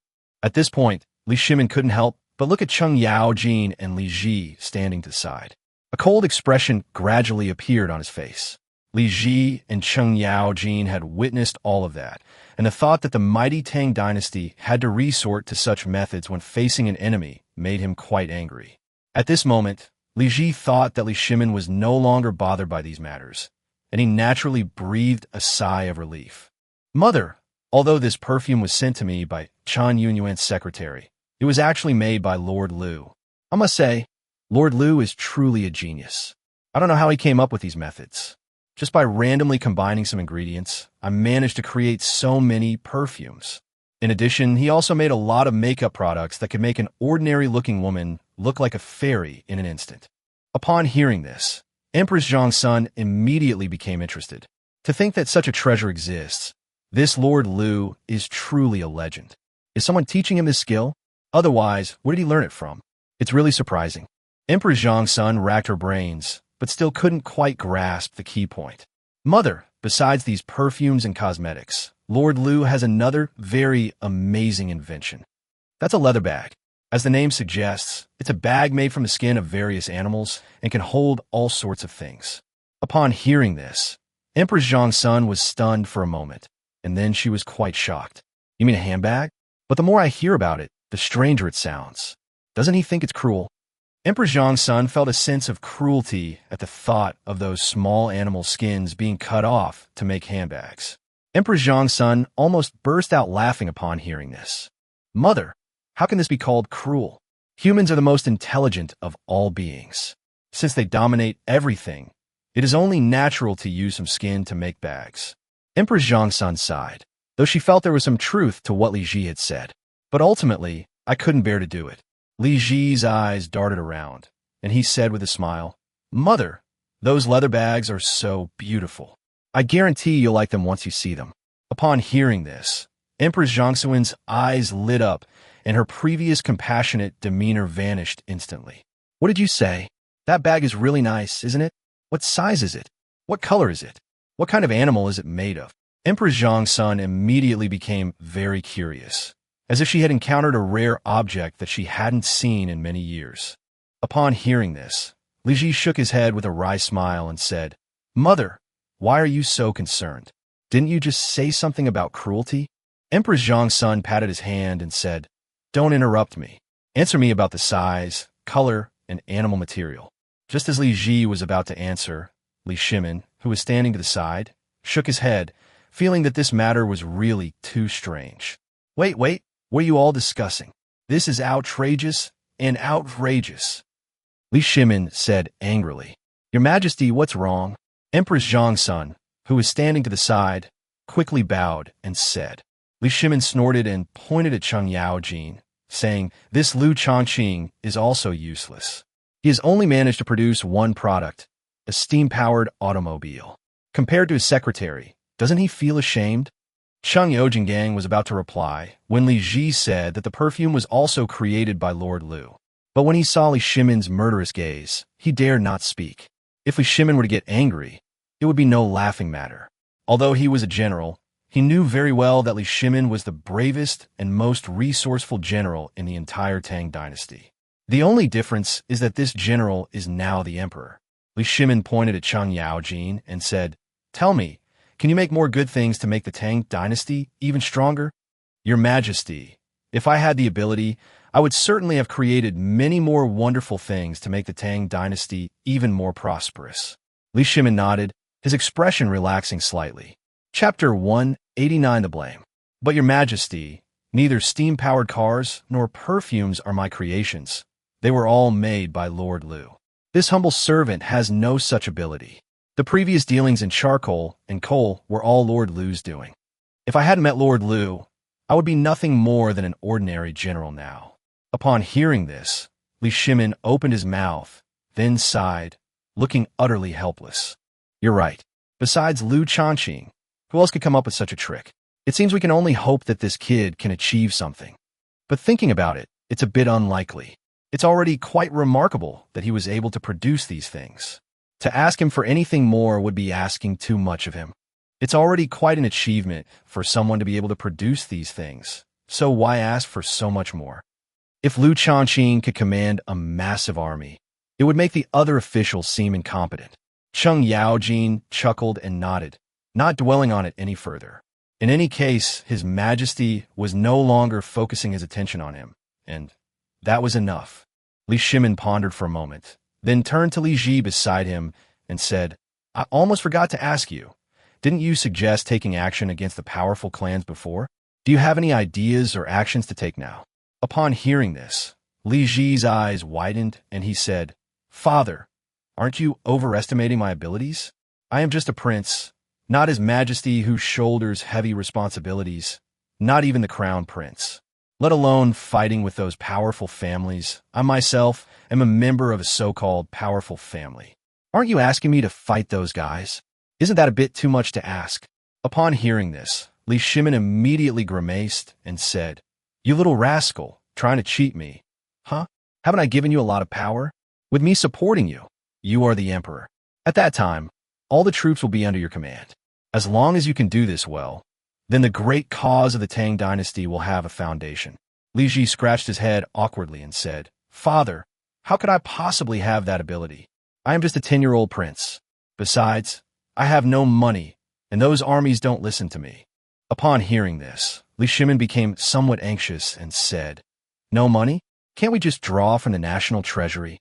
A: At this point, Li Shimin couldn't help but look at Cheng Yaojin and Li Ji standing to the side. A cold expression gradually appeared on his face. Li Ji and Cheng Yaojin had witnessed all of that, and the thought that the mighty Tang Dynasty had to resort to such methods when facing an enemy made him quite angry. At this moment, Li Ji thought that Li Shimin was no longer bothered by these matters, and he naturally breathed a sigh of relief. Mother, although this perfume was sent to me by Chan Yunyuan's secretary, it was actually made by Lord Liu. I must say, Lord Liu is truly a genius. I don't know how he came up with these methods. Just by randomly combining some ingredients, I managed to create so many perfumes. In addition, he also made a lot of makeup products that could make an ordinary-looking woman look like a fairy in an instant. Upon hearing this, Empress Zhang's son immediately became interested. To think that such a treasure exists, this Lord Liu is truly a legend. Is someone teaching him this skill? Otherwise, where did he learn it from? It's really surprising. Empress Zhang's son racked her brains, but still couldn't quite grasp the key point. Mother, besides these perfumes and cosmetics, Lord Liu has another very amazing invention. That's a leather bag. As the name suggests, it's a bag made from the skin of various animals and can hold all sorts of things. Upon hearing this, Empress Zhang's son was stunned for a moment, and then she was quite shocked. You mean a handbag? But the more I hear about it, the stranger it sounds. Doesn't he think it's cruel? Emperor Zhang's son felt a sense of cruelty at the thought of those small animal skins being cut off to make handbags. Emperor Zhang's son almost burst out laughing upon hearing this. Mother, how can this be called cruel? Humans are the most intelligent of all beings. Since they dominate everything, it is only natural to use some skin to make bags. Empress Zhang's son sighed, though she felt there was some truth to what Li Ji had said. But ultimately, I couldn't bear to do it. Li Ji's eyes darted around, and he said with a smile, Mother, those leather bags are so beautiful. I guarantee you'll like them once you see them. Upon hearing this, Empress Zhangsuan's eyes lit up, and her previous compassionate demeanor vanished instantly. What did you say? That bag is really nice, isn't it? What size is it? What color is it? What kind of animal is it made of? Empress Zhang's son immediately became very curious, as if she had encountered a rare object that she hadn't seen in many years. Upon hearing this, Li Ji shook his head with a wry smile and said, Mother, why are you so concerned? Didn't you just say something about cruelty? Empress Zhang's son patted his hand and said, Don't interrupt me. Answer me about the size, color, and animal material. Just as Li Ji was about to answer, Li Shimin, who was standing to the side, shook his head, feeling that this matter was really too strange. Wait, what are you all discussing? This is outrageous and outrageous. Li Shimin said angrily. Your Majesty, what's wrong? Empress Zhang's son, who was standing to the side, quickly bowed and said. Li Shimin snorted and pointed at Cheng Yaojin, saying, "This Liu Shaoqing is also useless. He has only managed to produce one product, a steam-powered automobile. Compared to his secretary, doesn't he feel ashamed?" Cheng Yojingang was about to reply when Li Ji said that the perfume was also created by Lord Liu. But when he saw Li Shimin's murderous gaze, he dared not speak. If Li Shimin were to get angry, it would be no laughing matter. Although he was a general, he knew very well that Li Shimin was the bravest and most resourceful general in the entire Tang Dynasty. The only difference is that this general is now the emperor. Li Shimin pointed at Cheng Yaojin and said, "Tell me, can you make more good things to make the Tang Dynasty even stronger?" "Your Majesty, if I had the ability, I would certainly have created many more wonderful things to make the Tang Dynasty even more prosperous." Li Shimin nodded, his expression relaxing slightly. Chapter 189 The Blame. "But your Majesty, neither steam-powered cars nor perfumes are my creations. They were all made by Lord Liu. This humble servant has no such ability. The previous dealings in charcoal and coal were all Lord Liu's doing. If I hadn't met Lord Liu, I would be nothing more than an ordinary general now." Upon hearing this, Li Shimin opened his mouth, then sighed, looking utterly helpless. "You're right. Besides Liu Shaoqing, who else could come up with such a trick? It seems we can only hope that this kid can achieve something. But thinking about it, it's a bit unlikely. It's already quite remarkable that he was able to produce these things. To ask him for anything more would be asking too much of him. It's already quite an achievement for someone to be able to produce these things, so why ask for so much more? If Liu Shaoqing could command a massive army, it would make the other officials seem incompetent." Cheng Yaojin chuckled and nodded, not dwelling on it any further. In any case, His Majesty was no longer focusing his attention on him, and that was enough. Li Shimin pondered for a moment, then turned to Li Ji beside him and said, "I almost forgot to ask you. Didn't you suggest taking action against the powerful clans before? Do you have any ideas or actions to take now?" Upon hearing this, Li Ji's eyes widened and he said, "Father, aren't you overestimating my abilities? I am just a prince, not His Majesty who shoulders heavy responsibilities, not even the crown prince. Let alone fighting with those powerful families. I myself am a member of a so-called powerful family. Aren't you asking me to fight those guys? Isn't that a bit too much to ask?" Upon hearing this, Li Shimin immediately grimaced and said, "You little rascal, trying to cheat me. Huh? Haven't I given you a lot of power? With me supporting you, you are the emperor. At that time, all the troops will be under your command. As long as you can do this well, then the great cause of the Tang Dynasty will have a foundation." Li Ji scratched his head awkwardly and said, "Father, how could I possibly have that ability? I am just a 10-year-old prince. Besides, I have no money, and those armies don't listen to me." Upon hearing this, Li Shimin became somewhat anxious and said, "No money? Can't we just draw from the national treasury?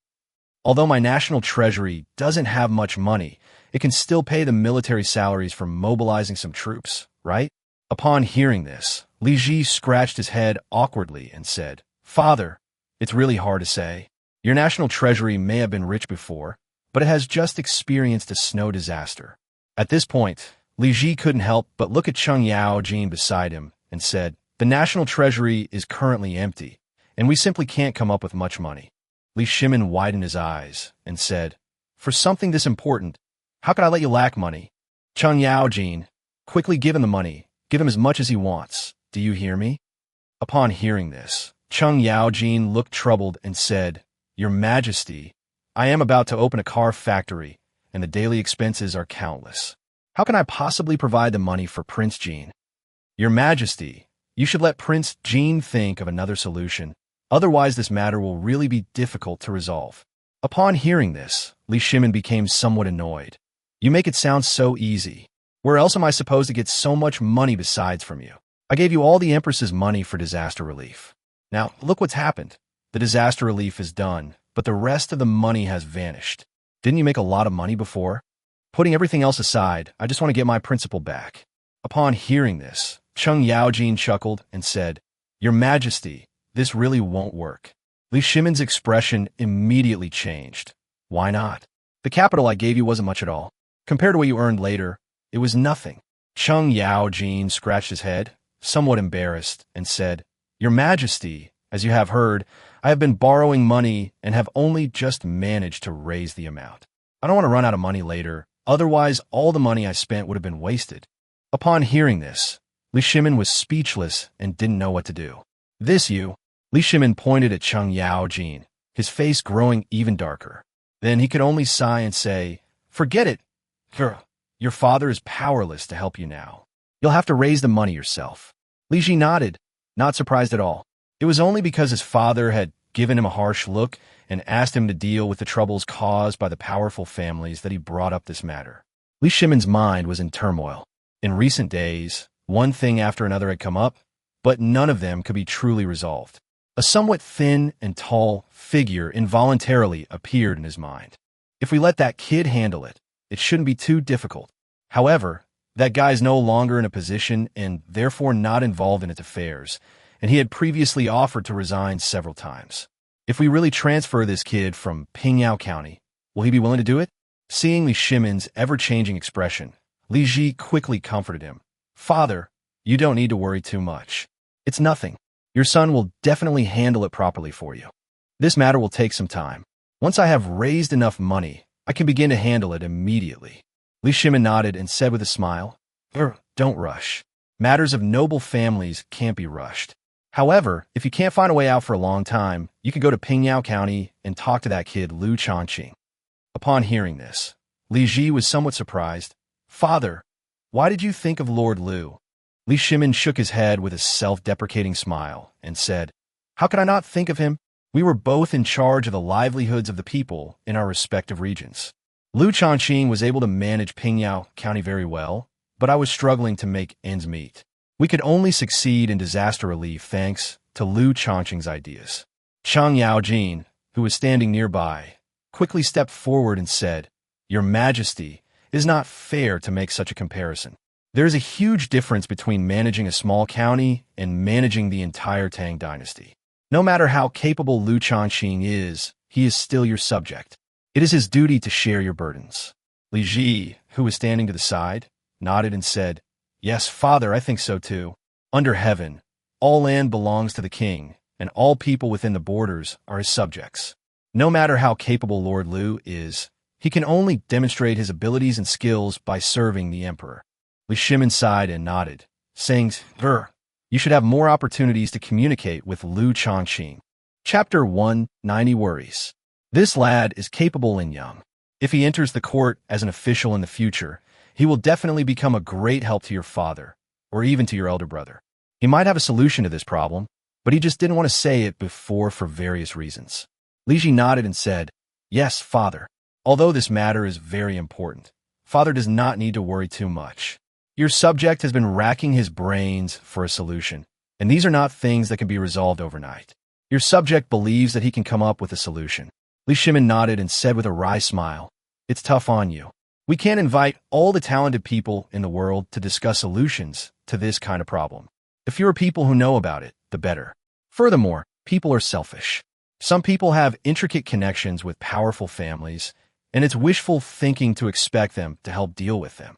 A: Although my national treasury doesn't have much money, it can still pay the military salaries for mobilizing some troops, right?" Upon hearing this, Li Ji scratched his head awkwardly and said, "Father, it's really hard to say. Your national treasury may have been rich before, but it has just experienced a snow disaster." At this point, Li Ji couldn't help but look at Cheng Yaojin beside him and said, "The national treasury is currently empty, and we simply can't come up with much money." Li Shimin widened his eyes and said, "For something this important, how could I let you lack money? Cheng Yaojin, quickly give him the money. Give him as much as he wants. Do you hear me?" Upon hearing this, Cheng Yaojin looked troubled and said, "Your Majesty, I am about to open a car factory, and the daily expenses are countless. How can I possibly provide the money for Prince Jean?" "Your Majesty, you should let Prince Jean think of another solution. Otherwise, this matter will really be difficult to resolve." Upon hearing this, Li Shimin became somewhat annoyed. "You make it sound so easy. Where else am I supposed to get so much money besides from you? I gave you all the Empress's money for disaster relief. Now, look what's happened. The disaster relief is done, but the rest of the money has vanished. Didn't you make a lot of money before? Putting everything else aside, I just want to get my principal back." Upon hearing this, Cheng Yaojin chuckled and said, "Your Majesty, this really won't work." Li Shimin's expression immediately changed. "Why not? The capital I gave you wasn't much at all. Compared to what you earned later, it was nothing." Cheng Yaojin scratched his head, somewhat embarrassed, and said, "Your Majesty, As you have heard, I have been borrowing money and have only just managed to raise the amount. I don't want to run out of money later, otherwise all the money I spent would have been wasted." Upon hearing this, Li Shimin was speechless and didn't know what to do. "This you?" Li Shimin pointed at Cheng Yaojin, his face growing even darker. Then he could only sigh and say, "Forget it. Your father is powerless to help you now. You'll have to raise the money yourself." Li Ji nodded, not surprised at all. It was only because his father had given him a harsh look and asked him to deal with the troubles caused by the powerful families that he brought up this matter. Li Shimin's mind was in turmoil. In recent days, one thing after another had come up, but none of them could be truly resolved. A somewhat thin and tall figure involuntarily appeared in his mind. If we let that kid handle it, it shouldn't be too difficult. However, that guy's no longer in a position and therefore not involved in its affairs, and he had previously offered to resign several times. If we really transfer this kid from Pingyao County, will he be willing to do it? Seeing Li Shimin's ever-changing expression, Li Ji quickly comforted him. "Father, you don't need to worry too much. It's nothing. Your son will definitely handle it properly for you. This matter will take some time. Once I have raised enough money, I can begin to handle it immediately." Li Shimin nodded and said with a smile, "Don't rush. Matters of noble families can't be rushed. However, if you can't find a way out for a long time, you can go to Pingyao County and talk to that kid Liu Shaoqing." Upon hearing this, Li Ji was somewhat surprised. "Father, why did you think of Lord Liu?" Li Shimin shook his head with a self-deprecating smile and said, "How could I not think of him? We were both in charge of the livelihoods of the people in our respective regions. Liu Shaoqing was able to manage Pingyao County very well, but I was struggling to make ends meet. We could only succeed in disaster relief thanks to Liu Shaoqing's ideas." Cheng Yaojin, who was standing nearby, quickly stepped forward and said, "Your Majesty, it is not fair to make such a comparison. There is a huge difference between managing a small county and managing the entire Tang Dynasty. No matter how capable Liu Shaoqing is, he is still your subject. It is his duty to share your burdens." Li Ji, who was standing to the side, nodded and said, "Yes, father, I think so too. Under heaven, all land belongs to the king, and all people within the borders are his subjects. No matter how capable Lord Liu is, he can only demonstrate his abilities and skills by serving the emperor." Li Shimin sighed and nodded, saying, "You should have more opportunities to communicate with Liu Shaoqing." Chapter 190 Worries. This lad is capable and young. If he enters the court as an official in the future, he will definitely become a great help to your father, or even to your elder brother. He might have a solution to this problem, but he just didn't want to say it before for various reasons. Li Ji nodded and said, "Yes, father. Although this matter is very important, father does not need to worry too much. Your subject has been racking his brains for a solution, and these are not things that can be resolved overnight. Your subject believes that he can come up with a solution." Li Shimin nodded and said with a wry smile, "It's tough on you. We can't invite all the talented people in the world to discuss solutions to this kind of problem. The fewer people who know about it, the better. Furthermore, people are selfish. Some people have intricate connections with powerful families, and it's wishful thinking to expect them to help deal with them.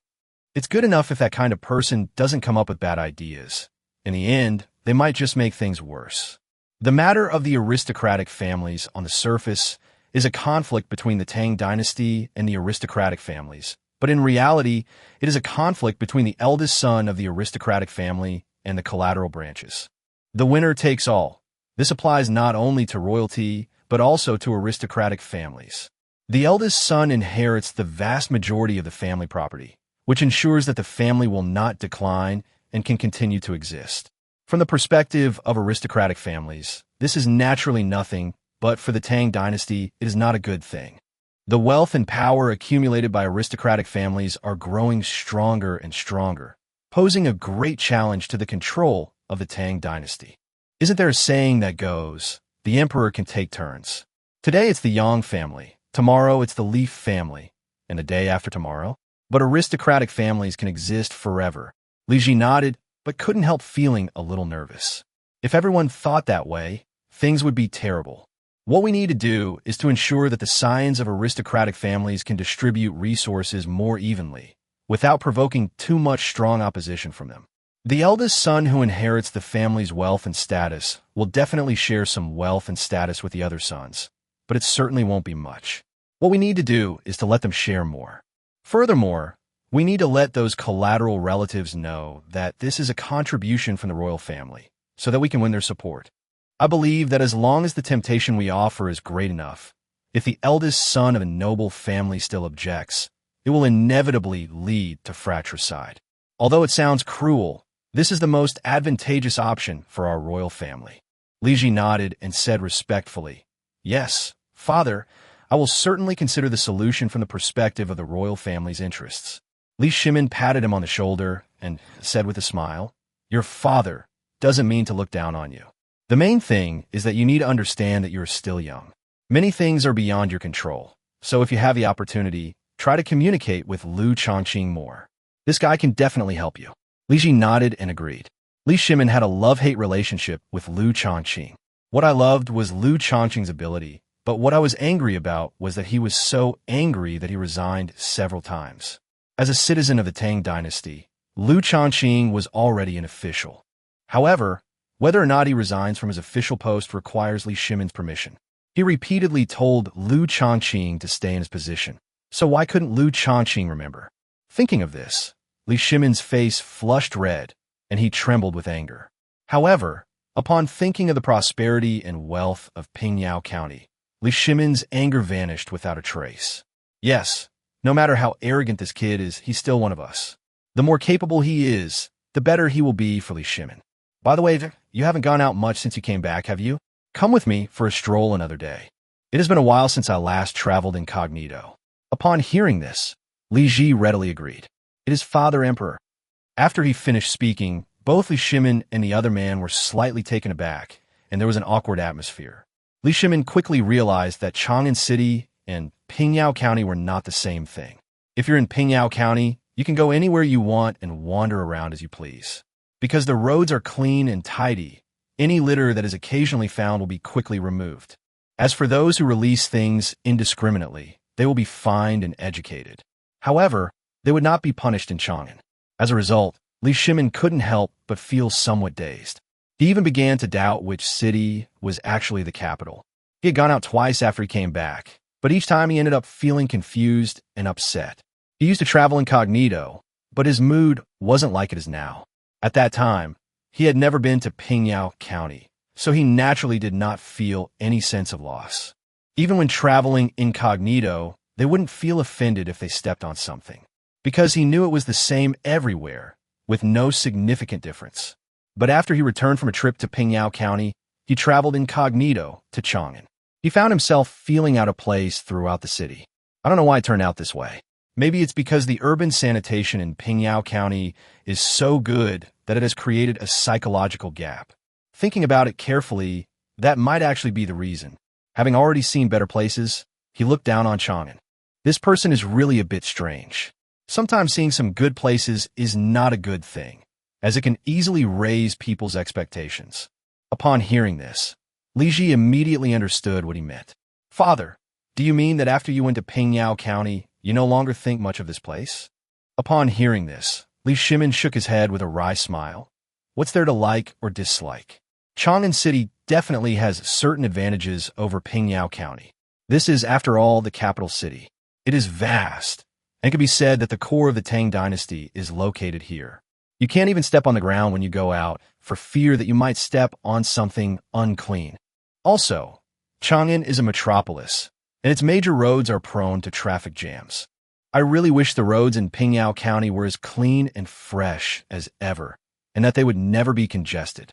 A: It's good enough if that kind of person doesn't come up with bad ideas. In the end, they might just make things worse." The matter of the aristocratic families on the surface is a conflict between the Tang Dynasty and the aristocratic families, but in reality, it is a conflict between the eldest son of the aristocratic family and the collateral branches. The winner takes all. This applies not only to royalty, but also to aristocratic families. The eldest son inherits the vast majority of the family property, which ensures that the family will not decline and can continue to exist. From the perspective of aristocratic families, this is naturally nothing, but for the Tang Dynasty, it is not a good thing. The wealth and power accumulated by aristocratic families are growing stronger and stronger, posing a great challenge to the control of the Tang Dynasty. Isn't there a saying that goes, the emperor can take turns? Today it's the Yang family, tomorrow it's the Leaf family, and the day after tomorrow? But aristocratic families can exist forever. Li Ji nodded, but couldn't help feeling a little nervous. If everyone thought that way, things would be terrible. What we need to do is to ensure that the scions of aristocratic families can distribute resources more evenly, without provoking too much strong opposition from them. The eldest son who inherits the family's wealth and status will definitely share some wealth and status with the other sons, but it certainly won't be much. What we need to do is to let them share more. Furthermore, we need to let those collateral relatives know that this is a contribution from the royal family, so that we can win their support. I believe that as long as the temptation we offer is great enough, if the eldest son of a noble family still objects, it will inevitably lead to fratricide. Although it sounds cruel, this is the most advantageous option for our royal family. Li Ji nodded and said respectfully, "Yes, father, I will certainly consider the solution from the perspective of the royal family's interests." Li Shimin patted him on the shoulder and said with a smile, "Your father doesn't mean to look down on you. The main thing is that you need to understand that you are still young. Many things are beyond your control, so if you have the opportunity, try to communicate with Liu Shaoqing more. This guy can definitely help you." Li Ji nodded and agreed. Li Shimin had a love-hate relationship with Liu Shaoqing. What I loved was Liu Shaoqing's ability, but what I was angry about was that he was so angry that he resigned several times. As a citizen of the Tang Dynasty, Liu Shaoqing was already an official. However, whether or not he resigns from his official post requires Li Shimin's permission. He repeatedly told Liu Shaoqing to stay in his position, so why couldn't Liu Shaoqing remember? Thinking of this, Li Shimin's face flushed red, and he trembled with anger. However, upon thinking of the prosperity and wealth of Pingyao County, Li Shimin's anger vanished without a trace. Yes, no matter how arrogant this kid is, he's still one of us. The more capable he is, the better he will be for Li Shimin. By the way, you haven't gone out much since you came back, have you? Come with me for a stroll another day. It has been a while since I last traveled incognito. Upon hearing this, Li Ji readily agreed. It is Father Emperor. After he finished speaking, both Li Shimin and the other man were slightly taken aback, and there was an awkward atmosphere. Li Shimin quickly realized that Chang'an City and Pingyao County were not the same thing. If you're in Pingyao County, you can go anywhere you want and wander around as you please. Because the roads are clean and tidy, any litter that is occasionally found will be quickly removed. As for those who release things indiscriminately, they will be fined and educated. However, they would not be punished in Chang'an. As a result, Li Shimin couldn't help but feel somewhat dazed. He even began to doubt which city was actually the capital. He had gone out twice after he came back, but each time he ended up feeling confused and upset. He used to travel incognito, but his mood wasn't like it is now. At that time, he had never been to Pingyao County, so he naturally did not feel any sense of loss. Even when traveling incognito, they wouldn't feel offended if they stepped on something, because he knew it was the same everywhere, with no significant difference. But after he returned from a trip to Pingyao County, he traveled incognito to Chang'an. He found himself feeling out of place throughout the city. I don't know why it turned out this way. Maybe it's because the urban sanitation in Pingyao County is so good that it has created a psychological gap. Thinking about it carefully, that might actually be the reason. Having already seen better places, he looked down on Chang'an. This person is really a bit strange. Sometimes seeing some good places is not a good thing, as it can easily raise people's expectations. Upon hearing this, Li Ji immediately understood what he meant. "Father, do you mean that after you went to Pingyao County, you no longer think much of this place?" Upon hearing this, Li Shimin shook his head with a wry smile. What's there to like or dislike? Chang'an City definitely has certain advantages over Pingyao County. This is, after all, the capital city. It is vast, and it can be said that the core of the Tang Dynasty is located here. You can't even step on the ground when you go out, for fear that you might step on something unclean. Also, Chang'an is a metropolis, and its major roads are prone to traffic jams. I really wish the roads in Pingyao County were as clean and fresh as ever, and that they would never be congested.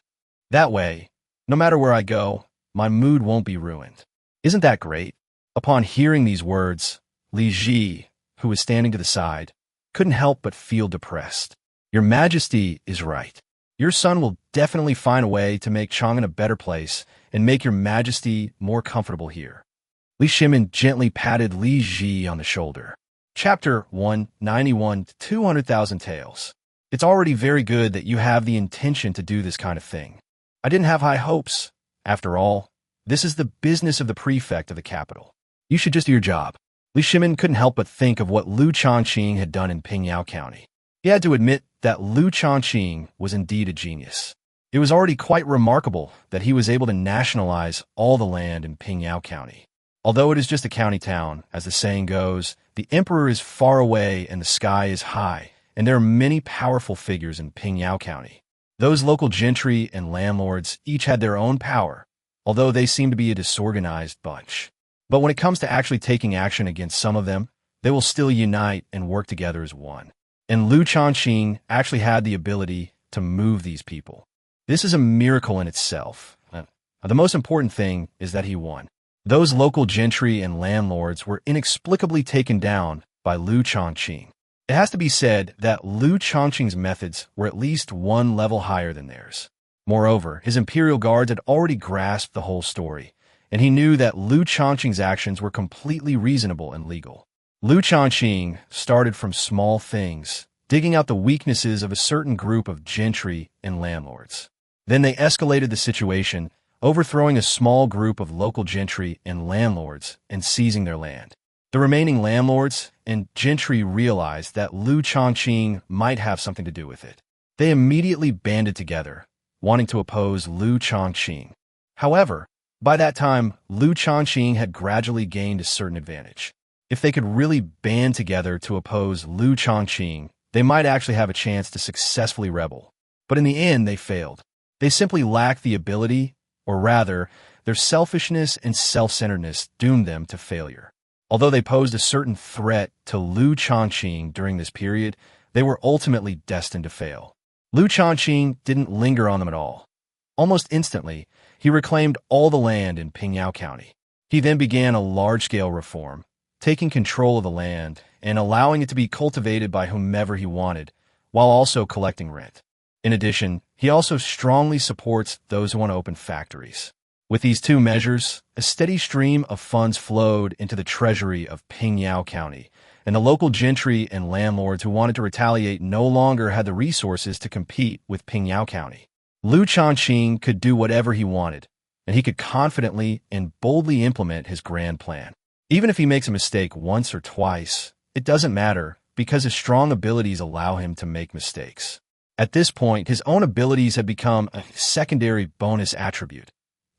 A: That way, no matter where I go, my mood won't be ruined. Isn't that great? Upon hearing these words, Li Ji, who was standing to the side, couldn't help but feel depressed. Your Majesty is right. Your son will definitely find a way to make Chang'an a better place and make your Majesty more comfortable here. Li Shimin gently patted Li Ji on the shoulder. Chapter 191 200,000 Tales. It's already very good that you have the intention to do this kind of thing. I didn't have high hopes. After all, this is the business of the prefect of the capital. You should just do your job. Li Shimin couldn't help but think of what Liu Shaoqing had done in Pingyao County. He had to admit that Liu Shaoqing was indeed a genius. It was already quite remarkable that he was able to nationalize all the land in Pingyao County. Although it is just a county town, as the saying goes, the emperor is far away and the sky is high, and there are many powerful figures in Pingyao County. Those local gentry and landlords each had their own power, although they seem to be a disorganized bunch. But when it comes to actually taking action against some of them, they will still unite and work together as one. And Liu Shaoqing actually had the ability to move these people. This is a miracle in itself. The most important thing is that he won. Those local gentry and landlords were inexplicably taken down by Liu Shaoqing. It has to be said that Liu Shaoqing's methods were at least one level higher than theirs. Moreover, his imperial guards had already grasped the whole story, and he knew that Liu Shaoqing's actions were completely reasonable and legal. Liu Shaoqing started from small things, digging out the weaknesses of a certain group of gentry and landlords. Then they escalated the situation, overthrowing a small group of local gentry and landlords and seizing their land. The remaining landlords and gentry realized that Liu Shaoqing might have something to do with it. They immediately banded together, wanting to oppose Liu Shaoqing. However, by that time, Liu Shaoqing had gradually gained a certain advantage. If they could really band together to oppose Liu Shaoqing, they might actually have a chance to successfully rebel. But in the end, they failed. They simply lacked the ability, or rather, their selfishness and self-centeredness doomed them to failure. Although they posed a certain threat to Liu Shaoqing during this period, they were ultimately destined to fail. Liu Shaoqing didn't linger on them at all. Almost instantly, he reclaimed all the land in Pingyao County. He then began a large-scale reform, taking control of the land and allowing it to be cultivated by whomever he wanted, while also collecting rent. In addition, he also strongly supports those who want to open factories. With these two measures, a steady stream of funds flowed into the treasury of Pingyao County, and the local gentry and landlords who wanted to retaliate no longer had the resources to compete with Pingyao County. Liu Shaoqing could do whatever he wanted, and he could confidently and boldly implement his grand plan. Even if he makes a mistake once or twice, it doesn't matter because his strong abilities allow him to make mistakes. At this point, his own abilities had become a secondary bonus attribute.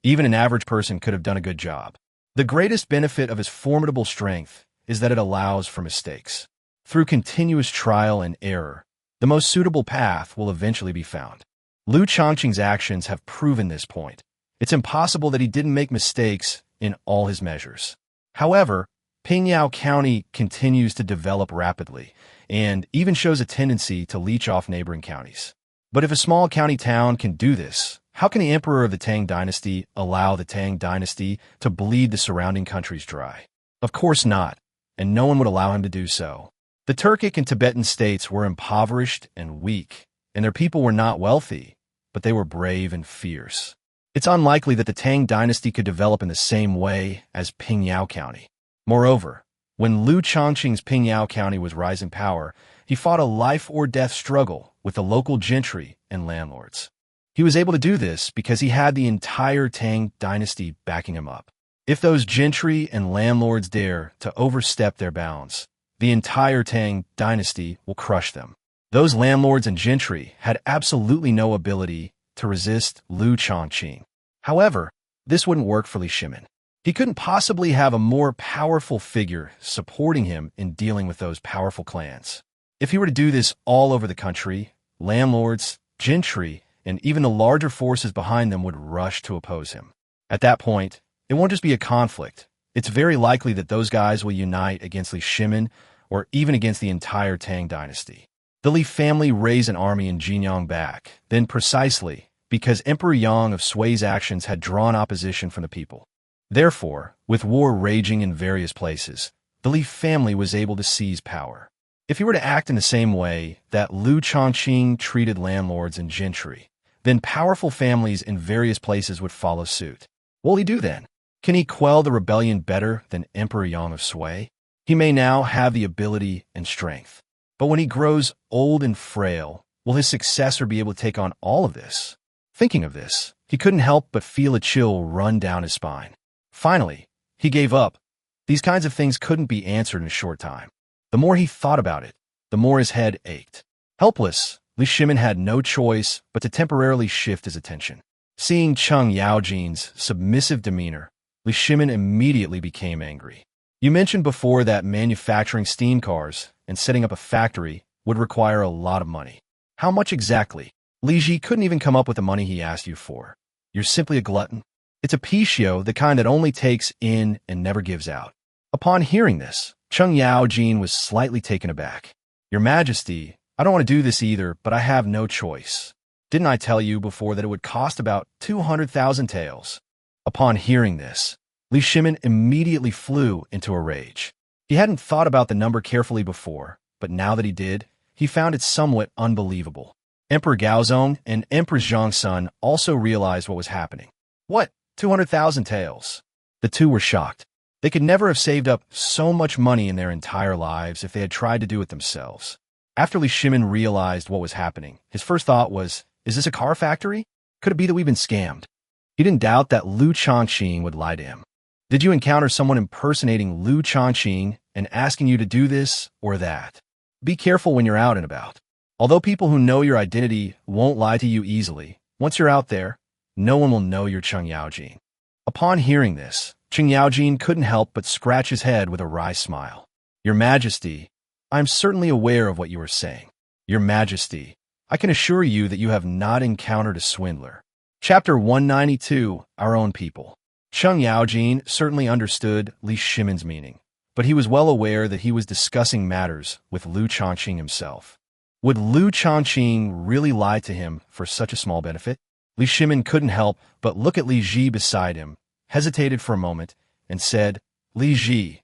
A: Even an average person could have done a good job. The greatest benefit of his formidable strength is that it allows for mistakes. Through continuous trial and error, the most suitable path will eventually be found. Liu Shaoqing's actions have proven this point. It's impossible that he didn't make mistakes in all his measures. However, Pingyao County continues to develop rapidly and even shows a tendency to leech off neighboring counties. But if a small county town can do this, how can the emperor of the Tang Dynasty allow the Tang Dynasty to bleed the surrounding countries dry? Of course not, and no one would allow him to do so. The Turkic and Tibetan states were impoverished and weak, and their people were not wealthy, but they were brave and fierce. It's unlikely that the Tang Dynasty could develop in the same way as Pingyao County. Moreover, when Liu Shaoqing's Pingyao County was rising power, he fought a life-or-death struggle with the local gentry and landlords. He was able to do this because he had the entire Tang Dynasty backing him up. If those gentry and landlords dare to overstep their bounds, the entire Tang Dynasty will crush them. Those landlords and gentry had absolutely no ability to resist Liu Shaoqing. However, this wouldn't work for Shimin. He couldn't possibly have a more powerful figure supporting him in dealing with those powerful clans. If he were to do this all over the country, landlords, gentry, and even the larger forces behind them would rush to oppose him. At that point, it won't just be a conflict. It's very likely that those guys will unite against Li Shimin or even against the entire Tang Dynasty. The Li family raised an army in Jinyang back, then precisely because Emperor Yang of Sui's actions had drawn opposition from the people. Therefore, with war raging in various places, the Li family was able to seize power. If he were to act in the same way that Liu Shaoqing treated landlords and gentry, then powerful families in various places would follow suit. What will he do then? Can he quell the rebellion better than Emperor Yang of Sui? He may now have the ability and strength. But when he grows old and frail, will his successor be able to take on all of this? Thinking of this, he couldn't help but feel a chill run down his spine. Finally, he gave up. These kinds of things couldn't be answered in a short time. The more he thought about it, the more his head ached. Helpless, Li Shimin had no choice but to temporarily shift his attention. Seeing Cheng Yaojin's submissive demeanor, Li Shimin immediately became angry. You mentioned before that manufacturing steam cars and setting up a factory would require a lot of money. How much exactly? Li Ji couldn't even come up with the money he asked you for. You're simply a glutton. It's a picio, the kind that only takes in and never gives out. Upon hearing this, Cheng Yaojin was slightly taken aback. Your Majesty, I don't want to do this either, but I have no choice. Didn't I tell you before that it would cost about 200,000 taels? Upon hearing this, Li Shimin immediately flew into a rage. He hadn't thought about the number carefully before, but now that he did, he found it somewhat unbelievable. Emperor Gaozong and Empress Zhongsun also realized what was happening. What? 200,000 taels? The two were shocked. They could never have saved up so much money in their entire lives if they had tried to do it themselves. After Li Shimin realized what was happening, his first thought was, is this a car factory? Could it be that we've been scammed? He didn't doubt that Liu Shaoqing would lie to him. Did you encounter someone impersonating Liu Shaoqing and asking you to do this or that? Be careful when you're out and about. Although people who know your identity won't lie to you easily, once you're out there, no one will know you're Cheng Yaojin. Upon hearing this, Cheng Yaojin couldn't help but scratch his head with a wry smile. Your Majesty, I am certainly aware of what you are saying. Your Majesty, I can assure you that you have not encountered a swindler. Chapter 192, Our Own People. Cheng Yaojin certainly understood Li Shimin's meaning, but he was well aware that he was discussing matters with Liu Shaoqing himself. Would Liu Shaoqing really lie to him for such a small benefit? Li Shimin couldn't help but look at Li Ji beside him, hesitated for a moment, and said, Li Ji,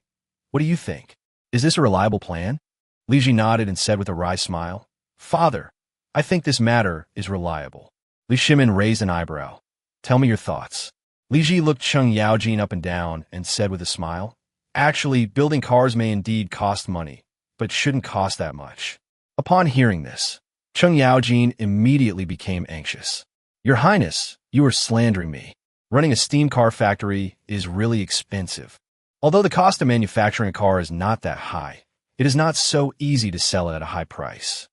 A: what do you think? Is this a reliable plan? Li Ji nodded and said with a wry smile, Father, I think this matter is reliable. Li Shimin raised an eyebrow. Tell me your thoughts. Li Ji looked Cheng Yaojin up and down and said with a smile, Actually, building cars may indeed cost money, but it shouldn't cost that much. Upon hearing this, Cheng Yaojin immediately became anxious. Your Highness, you are slandering me. Running a steam car factory is really expensive. Although the cost of manufacturing a car is not that high, it is not so easy to sell it at a high price.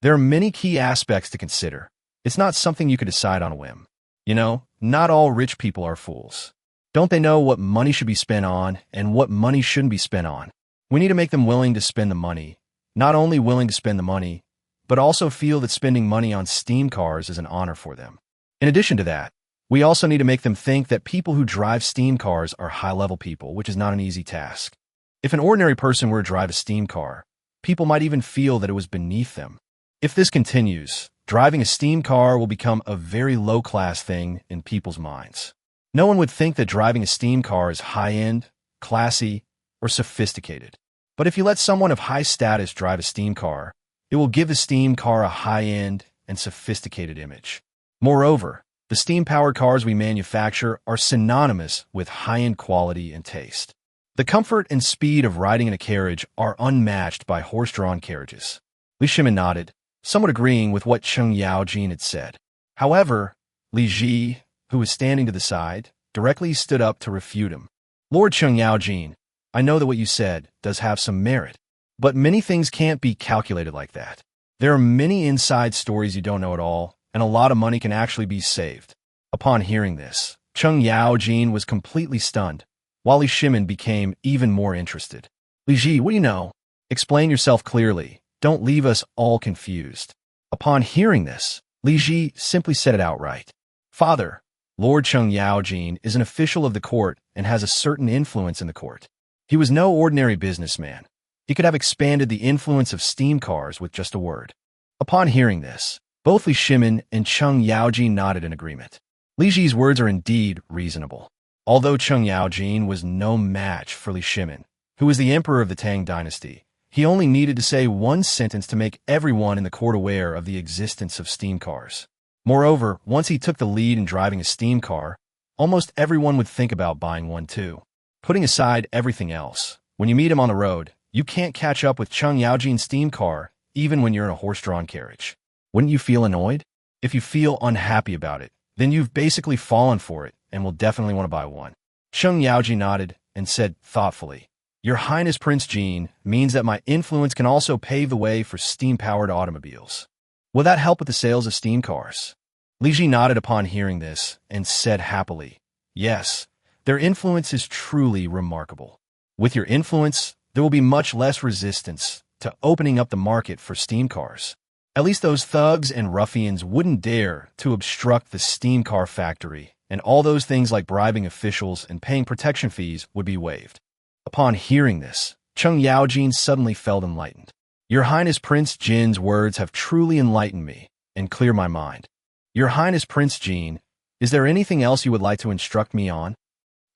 A: There are many key aspects to consider. It's not something you could decide on a whim. You know, not all rich people are fools. Don't they know what money should be spent on and what money shouldn't be spent on? We need to make them willing to spend the money, not only willing to spend the money, but also feel that spending money on steam cars is an honor for them. In addition to that, we also need to make them think that people who drive steam cars are high-level people, which is not an easy task. If an ordinary person were to drive a steam car, people might even feel that it was beneath them. If this continues, driving a steam car will become a very low-class thing in people's minds. No one would think that driving a steam car is high-end, classy, or sophisticated. But if you let someone of high status drive a steam car, it will give the steam car a high-end and sophisticated image. Moreover, the steam-powered cars we manufacture are synonymous with high-end quality and taste. The comfort and speed of riding in a carriage are unmatched by horse-drawn carriages. Li Shimin nodded, somewhat agreeing with what Cheng Yaojin had said. However, Li Ji, who was standing to the side, directly stood up to refute him. Lord Cheng Yaojin, I know that what you said does have some merit, but many things can't be calculated like that. There are many inside stories you don't know at all, and a lot of money can actually be saved. Upon hearing this, Cheng Yaojin was completely stunned, while Li Shimin became even more interested. Li Ji, what do you know? Explain yourself clearly. Don't leave us all confused. Upon hearing this, Li Ji simply said it outright. Father, Lord Cheng Yaojin is an official of the court and has a certain influence in the court. He was no ordinary businessman. He could have expanded the influence of steam cars with just a word. Upon hearing this, both Li Shimin and Cheng Yaojin nodded in agreement. Li Ji's words are indeed reasonable. Although Cheng Yaojin was no match for Li Shimin, who was the emperor of the Tang Dynasty, he only needed to say one sentence to make everyone in the court aware of the existence of steam cars. Moreover, once he took the lead in driving a steam car, almost everyone would think about buying one too. Putting aside everything else, when you meet him on the road, you can't catch up with Cheng Yaojin's steam car, even when you're in a horse-drawn carriage. Wouldn't you feel annoyed? If you feel unhappy about it, then you've basically fallen for it and will definitely want to buy one. Cheng Yaojin nodded and said thoughtfully, Your Highness Prince Jean means that my influence can also pave the way for steam-powered automobiles. Will that help with the sales of steam cars? Li Ji nodded upon hearing this and said happily, yes, their influence is truly remarkable. With your influence, there will be much less resistance to opening up the market for steam cars. At least those thugs and ruffians wouldn't dare to obstruct the steam car factory, and all those things like bribing officials and paying protection fees would be waived. Upon hearing this, Cheng Yaojin suddenly felt enlightened. Your Highness Prince Jin's words have truly enlightened me and cleared my mind. Your Highness Prince Jin, is there anything else you would like to instruct me on?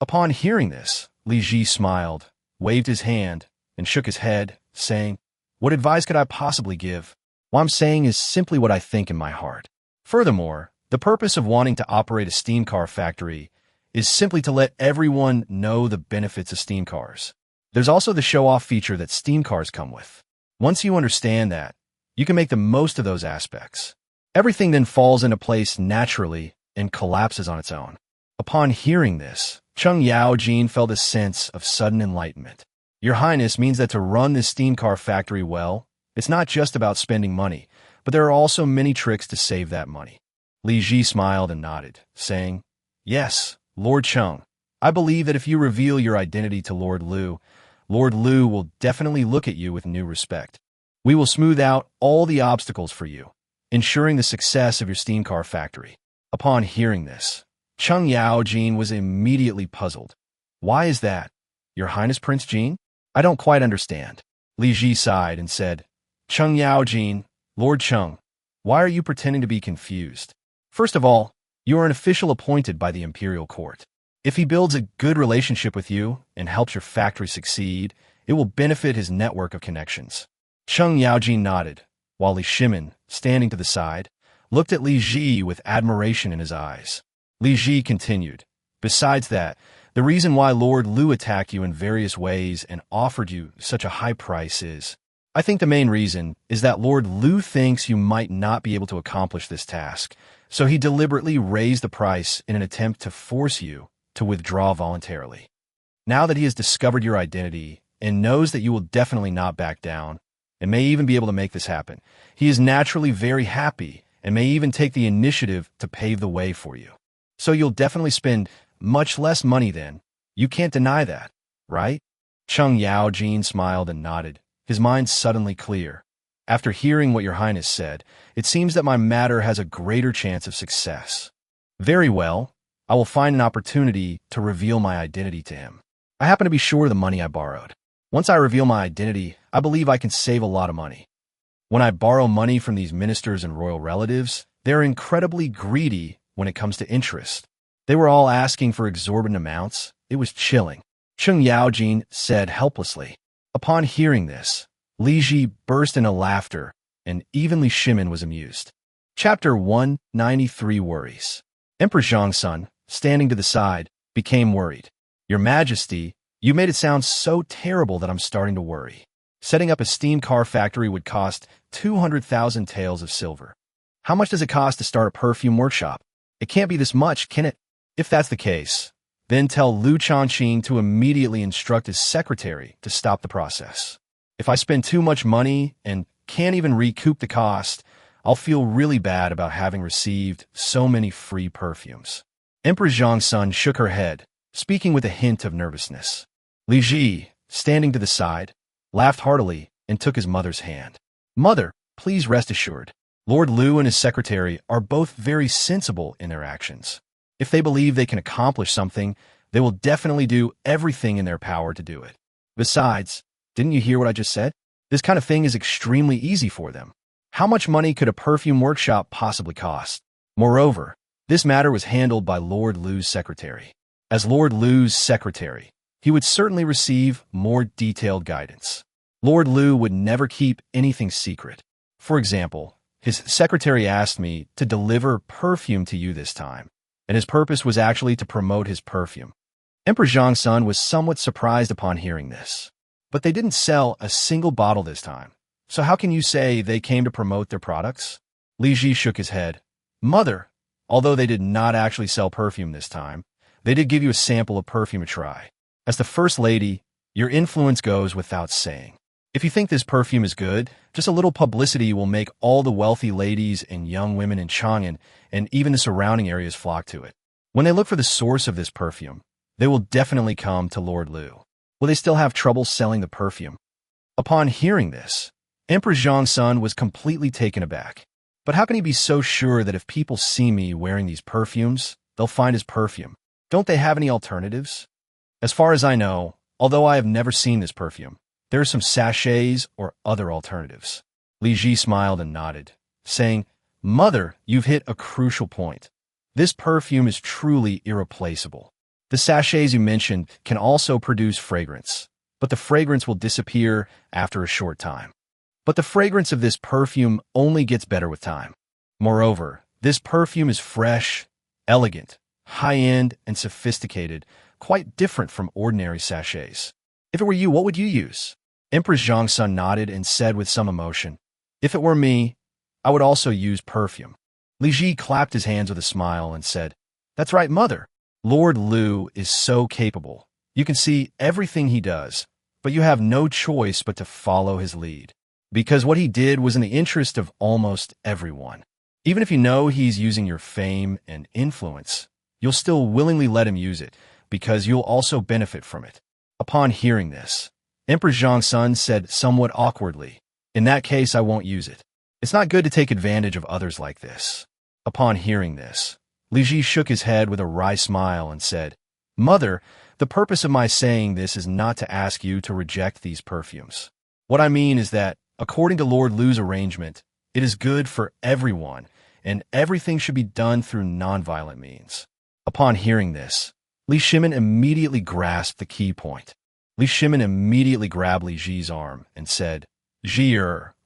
A: Upon hearing this, Li Ji smiled, waved his hand, and shook his head, saying, what advice could I possibly give? What I'm saying is simply what I think in my heart. Furthermore, the purpose of wanting to operate a steam car factory is simply to let everyone know the benefits of steam cars. There's also the show-off feature that steam cars come with. Once you understand that, you can make the most of those aspects. Everything then falls into place naturally and collapses on its own. Upon hearing this, Cheng Yaojin felt a sense of sudden enlightenment. Your Highness means that to run this steam car factory well, it's not just about spending money, but there are also many tricks to save that money. Li Ji smiled and nodded, saying, yes, Lord Cheng, I believe that if you reveal your identity to Lord Liu will definitely look at you with new respect. We will smooth out all the obstacles for you, ensuring the success of your steam car factory. Upon hearing this, Cheng Yaojin was immediately puzzled. Why is that? Your Highness Prince Jin? I don't quite understand. Li Ji sighed and said, Cheng Yaojin, Lord Cheng, why are you pretending to be confused? First of all, you are an official appointed by the imperial court. If he builds a good relationship with you and helps your factory succeed, it will benefit his network of connections. Cheng Yaojin nodded, while Li Shimin, standing to the side, looked at Li Ji with admiration in his eyes. Li Ji continued, besides that, the reason why Lord Liu attacked you in various ways and offered you such a high price is, I think the main reason is that Lord Liu thinks you might not be able to accomplish this task, so he deliberately raised the price in an attempt to force you to withdraw voluntarily. Now that he has discovered your identity and knows that you will definitely not back down, and may even be able to make this happen, he is naturally very happy and may even take the initiative to pave the way for you. So you'll definitely spend much less money then. You can't deny that, right? Cheng Yaojin smiled and nodded, his mind suddenly clear. After hearing what your Highness said, it seems that my matter has a greater chance of success. Very well, I will find an opportunity to reveal my identity to him. I happen to be short of the money I borrowed. Once I reveal my identity, I believe I can save a lot of money. When I borrow money from these ministers and royal relatives, they're incredibly greedy when it comes to interest. They were all asking for exorbitant amounts. It was chilling. Cheng Yaojin said helplessly. Upon hearing this, Li Ji burst into laughter, and even Li Shimin was amused. Chapter 193 Worries. Emperor Zhongsun, standing to the side, became worried. Your Majesty, you made it sound so terrible that I'm starting to worry. Setting up a steam car factory would cost 200,000 taels of silver. How much does it cost to start a perfume workshop? It can't be this much, can it? If that's the case, then tell Liu Shaoqing to immediately instruct his secretary to stop the process. If I spend too much money and can't even recoup the cost, I'll feel really bad about having received so many free perfumes. Emperor Zhongsun shook her head, speaking with a hint of nervousness. Li Ji, standing to the side, laughed heartily and took his mother's hand. Mother, please rest assured. Lord Liu and his secretary are both very sensible in their actions. If they believe they can accomplish something, they will definitely do everything in their power to do it. Besides, didn't you hear what I just said? This kind of thing is extremely easy for them. How much money could a perfume workshop possibly cost? Moreover, this matter was handled by Lord Liu's secretary. As Lord Liu's secretary, he would certainly receive more detailed guidance. Lord Liu would never keep anything secret. For example, his secretary asked me to deliver perfume to you this time, and his purpose was actually to promote his perfume. Emperor Zhongsun was somewhat surprised upon hearing this. But they didn't sell a single bottle this time. So how can you say they came to promote their products? Li Ji shook his head. Mother, although they did not actually sell perfume this time, they did give you a sample of perfume to try. As the First Lady, your influence goes without saying. If you think this perfume is good, just a little publicity will make all the wealthy ladies and young women in Chang'an and even the surrounding areas flock to it. When they look for the source of this perfume, they will definitely come to Lord Liu. Will they still have trouble selling the perfume? Upon hearing this, Emperor Zhong's son was completely taken aback. But how can he be so sure that if people see me wearing these perfumes, they'll find his perfume? Don't they have any alternatives? As far as I know, although I have never seen this perfume, there are some sachets or other alternatives. Li Ji smiled and nodded, saying, Mother, you've hit a crucial point. This perfume is truly irreplaceable. The sachets you mentioned can also produce fragrance, but the fragrance will disappear after a short time. But the fragrance of this perfume only gets better with time. Moreover, this perfume is fresh, elegant, high-end, and sophisticated, quite different from ordinary sachets. If it were you, what would you use? Empress Zhong's son nodded and said with some emotion, If it were me, I would also use perfume. Li Ji clapped his hands with a smile and said, That's right, Mother. Lord Liu is so capable. You can see everything he does, but you have no choice but to follow his lead. Because what he did was in the interest of almost everyone. Even if you know he's using your fame and influence, you'll still willingly let him use it, because you'll also benefit from it. Upon hearing this, Emperor Zhong's son said somewhat awkwardly, In that case, I won't use it. It's not good to take advantage of others like this. Upon hearing this, Li Ji shook his head with a wry smile and said, Mother, the purpose of my saying this is not to ask you to reject these perfumes. What I mean is that, according to Lord Liu's arrangement, it is good for everyone, and everything should be done through nonviolent means. Upon hearing this, Li Shimin immediately grasped the key point. Li Shimin immediately grabbed Li Ji's arm and said, Ji,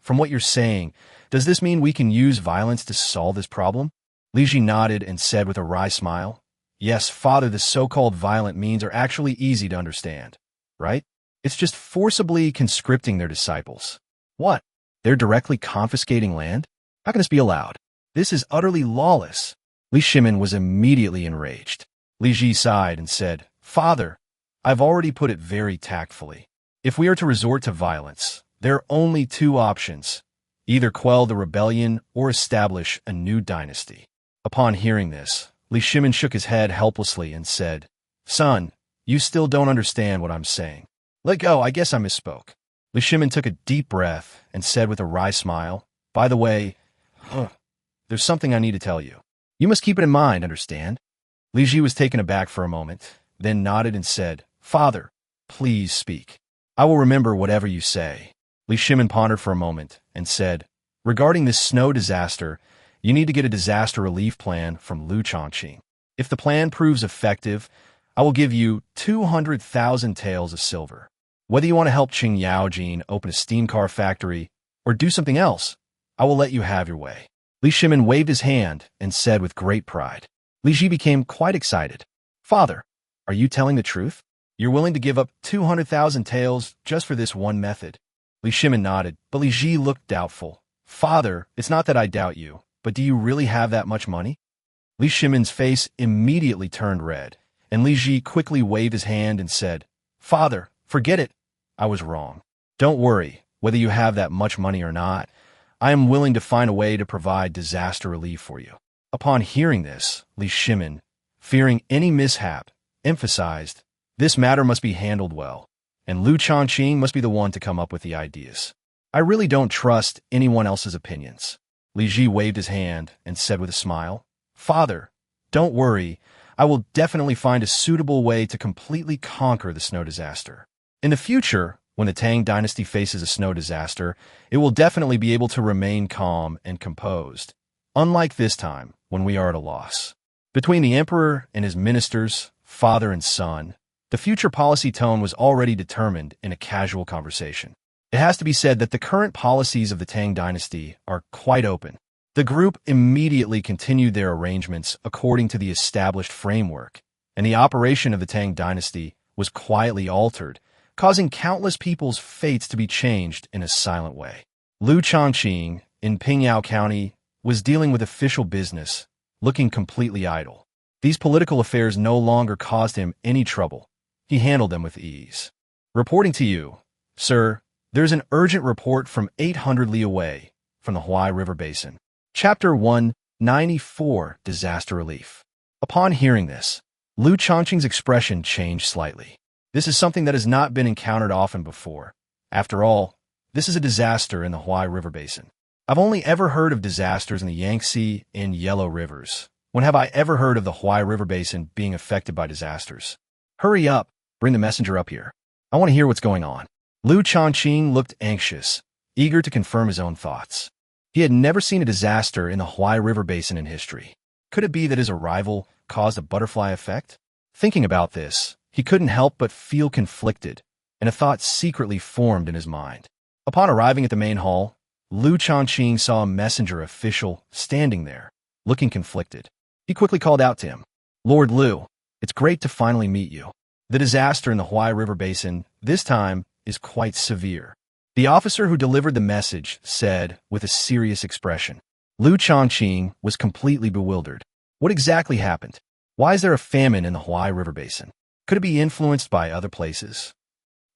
A: from what you're saying, does this mean we can use violence to solve this problem? Li Ji nodded and said with a wry smile, Yes, Father, the so-called violent means are actually easy to understand, right? It's just forcibly conscripting their disciples. What? They're directly confiscating land? How can this be allowed? This is utterly lawless. Li Shimin was immediately enraged. Li Ji sighed and said, Father, I've already put it very tactfully. If we are to resort to violence, there are only two options. Either quell the rebellion or establish a new dynasty. Upon hearing this, Li Shimin shook his head helplessly and said, Son, you still don't understand what I'm saying. Let go, I guess I misspoke. Li Shimin took a deep breath and said with a wry smile, By the way, there's something I need to tell you. You must keep it in mind, understand? Li Ji was taken aback for a moment, then nodded and said, Father, please speak. I will remember whatever you say. Li Shimin pondered for a moment and said, Regarding this snow disaster, you need to get a disaster relief plan from Liu Shaoqing. If the plan proves effective, I will give you 200,000 taels of silver. Whether you want to help Qing Yaojin open a steam car factory or do something else, I will let you have your way. Li Shimin waved his hand and said with great pride. Li Ji became quite excited. Father, are you telling the truth? You're willing to give up 200,000 taels just for this one method? Li Shimin nodded, but Li Ji looked doubtful. Father, it's not that I doubt you, but do you really have that much money? Li Shimin's face immediately turned red, and Li Ji quickly waved his hand and said, Father, forget it. I was wrong. Don't worry, whether you have that much money or not. I am willing to find a way to provide disaster relief for you. Upon hearing this, Li Shimin, fearing any mishap, emphasized, This matter must be handled well, and Liu Shaoqing must be the one to come up with the ideas. I really don't trust anyone else's opinions. Li Ji waved his hand and said with a smile, Father, don't worry. I will definitely find a suitable way to completely conquer the snow disaster. In the future, when the Tang Dynasty faces a snow disaster, it will definitely be able to remain calm and composed, unlike this time when we are at a loss. Between the emperor and his ministers, father and son, the future policy tone was already determined in a casual conversation. It has to be said that the current policies of the Tang Dynasty are quite open. The group immediately continued their arrangements according to the established framework, and the operation of the Tang Dynasty was quietly altered, causing countless people's fates to be changed in a silent way. Liu Shaoqing, in Pingyao County, was dealing with official business, looking completely idle. These political affairs no longer caused him any trouble. He handled them with ease. Reporting to you, sir, There's an urgent report from 800 li away from the Huai River Basin. Chapter 194, Disaster Relief. Upon hearing this, Liu Shaoqing's expression changed slightly. This is something that has not been encountered often before. After all, this is a disaster in the Huai River Basin. I've only ever heard of disasters in the Yangtze and Yellow Rivers. When have I ever heard of the Huai River Basin being affected by disasters? Hurry up, bring the messenger up here. I want to hear what's going on. Liu Shaoqing looked anxious, eager to confirm his own thoughts. He had never seen a disaster in the Huai River Basin in history. Could it be that his arrival caused a butterfly effect? Thinking about this, he couldn't help but feel conflicted, and a thought secretly formed in his mind. Upon arriving at the main hall, Liu Shaoqing saw a messenger official standing there, looking conflicted. He quickly called out to him, "Lord Liu, it's great to finally meet you. The disaster in the Huai River Basin, this time, is quite severe." The officer who delivered the message said with a serious expression. Liu Shaoqing was completely bewildered. What exactly happened? Why is there a famine in the Huai River Basin? Could it be influenced by other places?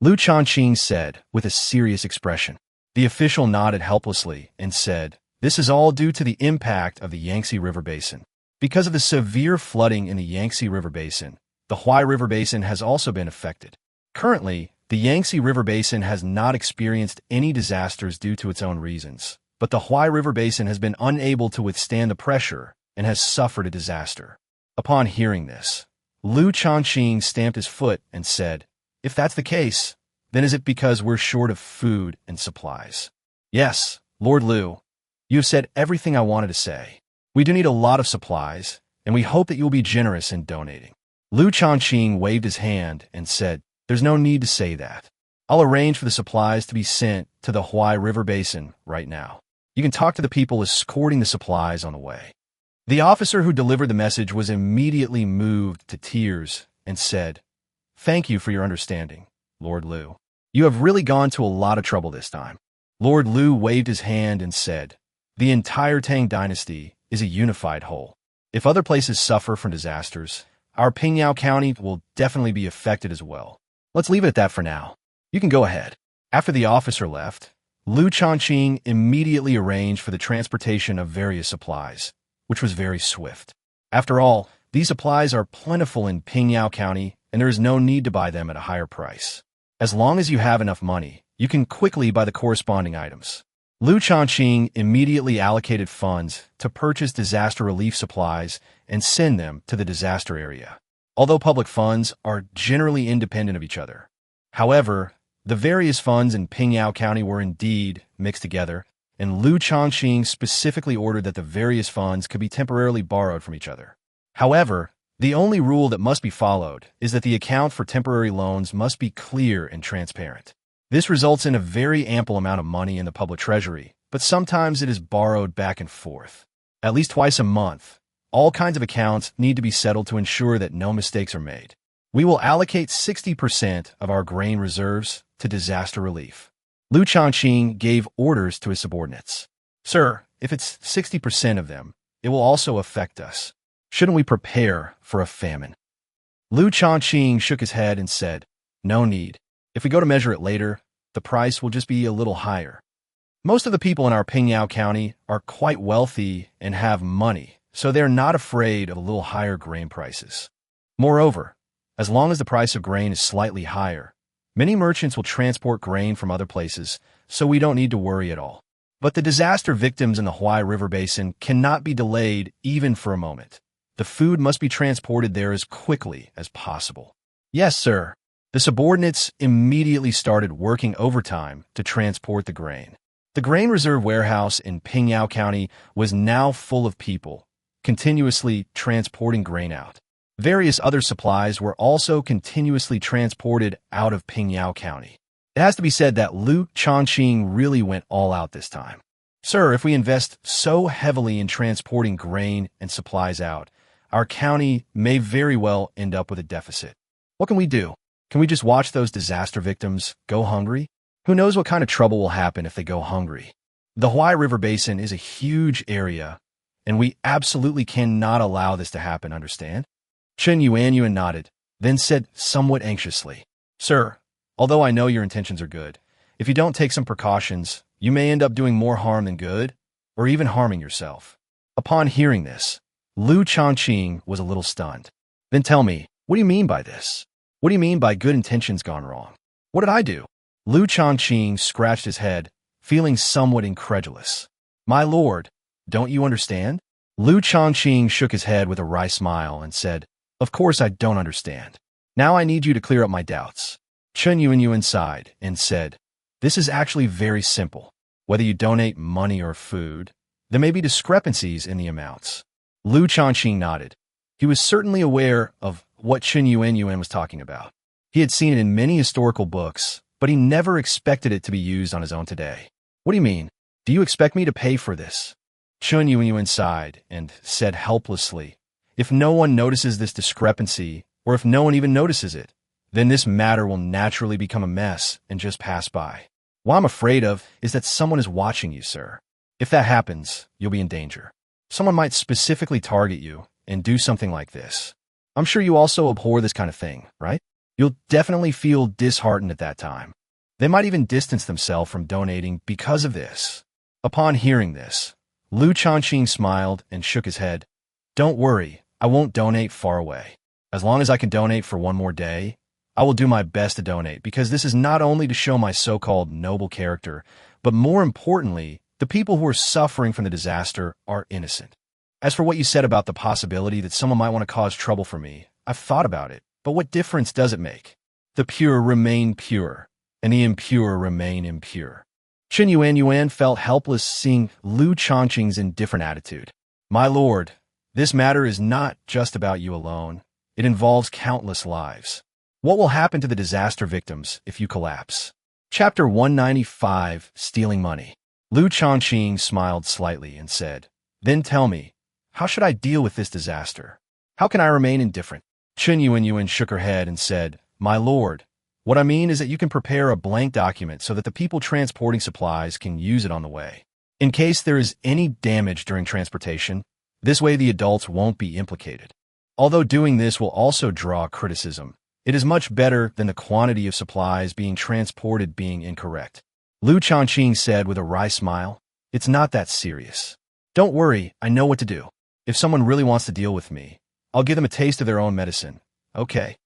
A: Liu Shaoqing said with a serious expression. The official nodded helplessly and said, "This is all due to the impact of the Yangtze River Basin. Because of the severe flooding in the Yangtze River Basin, the Huai River Basin has also been affected. Currently, the Yangtze River Basin has not experienced any disasters due to its own reasons, but the Huai River Basin has been unable to withstand the pressure and has suffered a disaster." Upon hearing this, Liu Shaoqing stamped his foot and said, "If that's the case, then is it because we're short of food and supplies?" "Yes, Lord Liu, you have said everything I wanted to say. We do need a lot of supplies, and we hope that you will be generous in donating." Liu Shaoqing waved his hand and said, "There's no need to say that. I'll arrange for the supplies to be sent to the Huai River Basin right now. You can talk to the people escorting the supplies on the way." The officer who delivered the message was immediately moved to tears and said, "Thank you for your understanding, Lord Liu. You have really gone to a lot of trouble this time." Lord Liu waved his hand and said, "The entire Tang Dynasty is a unified whole. If other places suffer from disasters, our Pingyao County will definitely be affected as well. Let's leave it at that for now. You can go ahead." After the officer left, Liu Shaoqing immediately arranged for the transportation of various supplies, which was very swift. After all, these supplies are plentiful in Pingyao County, and there is no need to buy them at a higher price. As long as you have enough money, you can quickly buy the corresponding items. Liu Shaoqing immediately allocated funds to purchase disaster relief supplies and send them to the disaster area. Although public funds are generally independent of each other. However, the various funds in Pingyao County were indeed mixed together, and Liu Shaoqing specifically ordered that the various funds could be temporarily borrowed from each other. However, the only rule that must be followed is that the account for temporary loans must be clear and transparent. This results in a very ample amount of money in the public treasury, but sometimes it is borrowed back and forth. At least twice a month, all kinds of accounts need to be settled to ensure that no mistakes are made. We will allocate 60% of our grain reserves to disaster relief. Liu Shaoqing gave orders to his subordinates. "Sir, if it's 60% of them, it will also affect us. Shouldn't we prepare for a famine?" Liu Shaoqing shook his head and said, "No need. If we go to measure it later, the price will just be a little higher. Most of the people in our Pingyao County are quite wealthy and have money, so they're not afraid of a little higher grain prices. Moreover, as long as the price of grain is slightly higher, many merchants will transport grain from other places, so we don't need to worry at all. But the disaster victims in the Huai River Basin cannot be delayed even for a moment. The food must be transported there as quickly as possible." "Yes, sir." The subordinates immediately started working overtime to transport the grain. The grain reserve warehouse in Pingyao County was now full of people, continuously transporting grain out. Various other supplies were also continuously transported out of Pingyao County. It has to be said that Liu Shaoqing really went all out this time. "Sir, if we invest so heavily in transporting grain and supplies out, our county may very well end up with a deficit. What can we do? Can we just watch those disaster victims go hungry? Who knows what kind of trouble will happen if they go hungry? The Huai River Basin is a huge area, and we absolutely cannot allow this to happen, understand?" Chen Yuanyuan nodded, then said somewhat anxiously, "Sir, although I know your intentions are good, If you don't take some precautions, you may end up doing more harm than good, or even harming yourself. Upon hearing this, Liu Shaoqing was a little stunned. Then tell me, what do you mean by this? What do you mean by good intentions gone wrong? What did I do? Liu Shaoqing scratched his head, feeling somewhat incredulous. My lord, don't you understand? Liu Shaoqing shook his head with a wry smile and said, Of course I don't understand. Now I need you to clear up my doubts. Chen Yuan sighed and said, This is actually very simple. Whether you donate money or food, there may be discrepancies in the amounts. Liu Shaoqing nodded. He was certainly aware of what Chen Yuan was talking about. He had seen it in many historical books, but he never expected it to be used on his own today. What do you mean? Do you expect me to pay for this? Chen Yuan sighed and said helplessly, If no one notices this discrepancy, or if no one even notices it, then this matter will naturally become a mess and just pass by. What I'm afraid of is that someone is watching you, sir. If that happens, you'll be in danger. Someone might specifically target you and do something like this. I'm sure you also abhor this kind of thing, right? You'll definitely feel disheartened at that time. They might even distance themselves from donating because of this. Upon hearing this, Liu Shaoqing smiled and shook his head. Don't worry, I won't donate far away. As long as I can donate for one more day, I will do my best to donate because this is not only to show my so-called noble character, but more importantly, the people who are suffering from the disaster are innocent. As for what you said about the possibility that someone might want to cause trouble for me, I've thought about it, but what difference does it make? The pure remain pure, and the impure remain impure. Chen Yuan felt helpless seeing Liu Shaoqing's indifferent attitude. My lord, this matter is not just about you alone. It involves countless lives. What will happen to the disaster victims if you collapse? Chapter 195, Stealing Money. Liu Shaoqing smiled slightly and said, Then tell me, how should I deal with this disaster? How can I remain indifferent? Chen Yuan shook her head and said, My lord, what I mean is that you can prepare a blank document so that the people transporting supplies can use it on the way. In case there is any damage during transportation, this way the adults won't be implicated. Although doing this will also draw criticism, it is much better than the quantity of supplies being transported being incorrect. Liu Shaoqing said with a wry smile, It's not that serious. Don't worry, I know what to do. If someone really wants to deal with me, I'll give them a taste of their own medicine. Okay.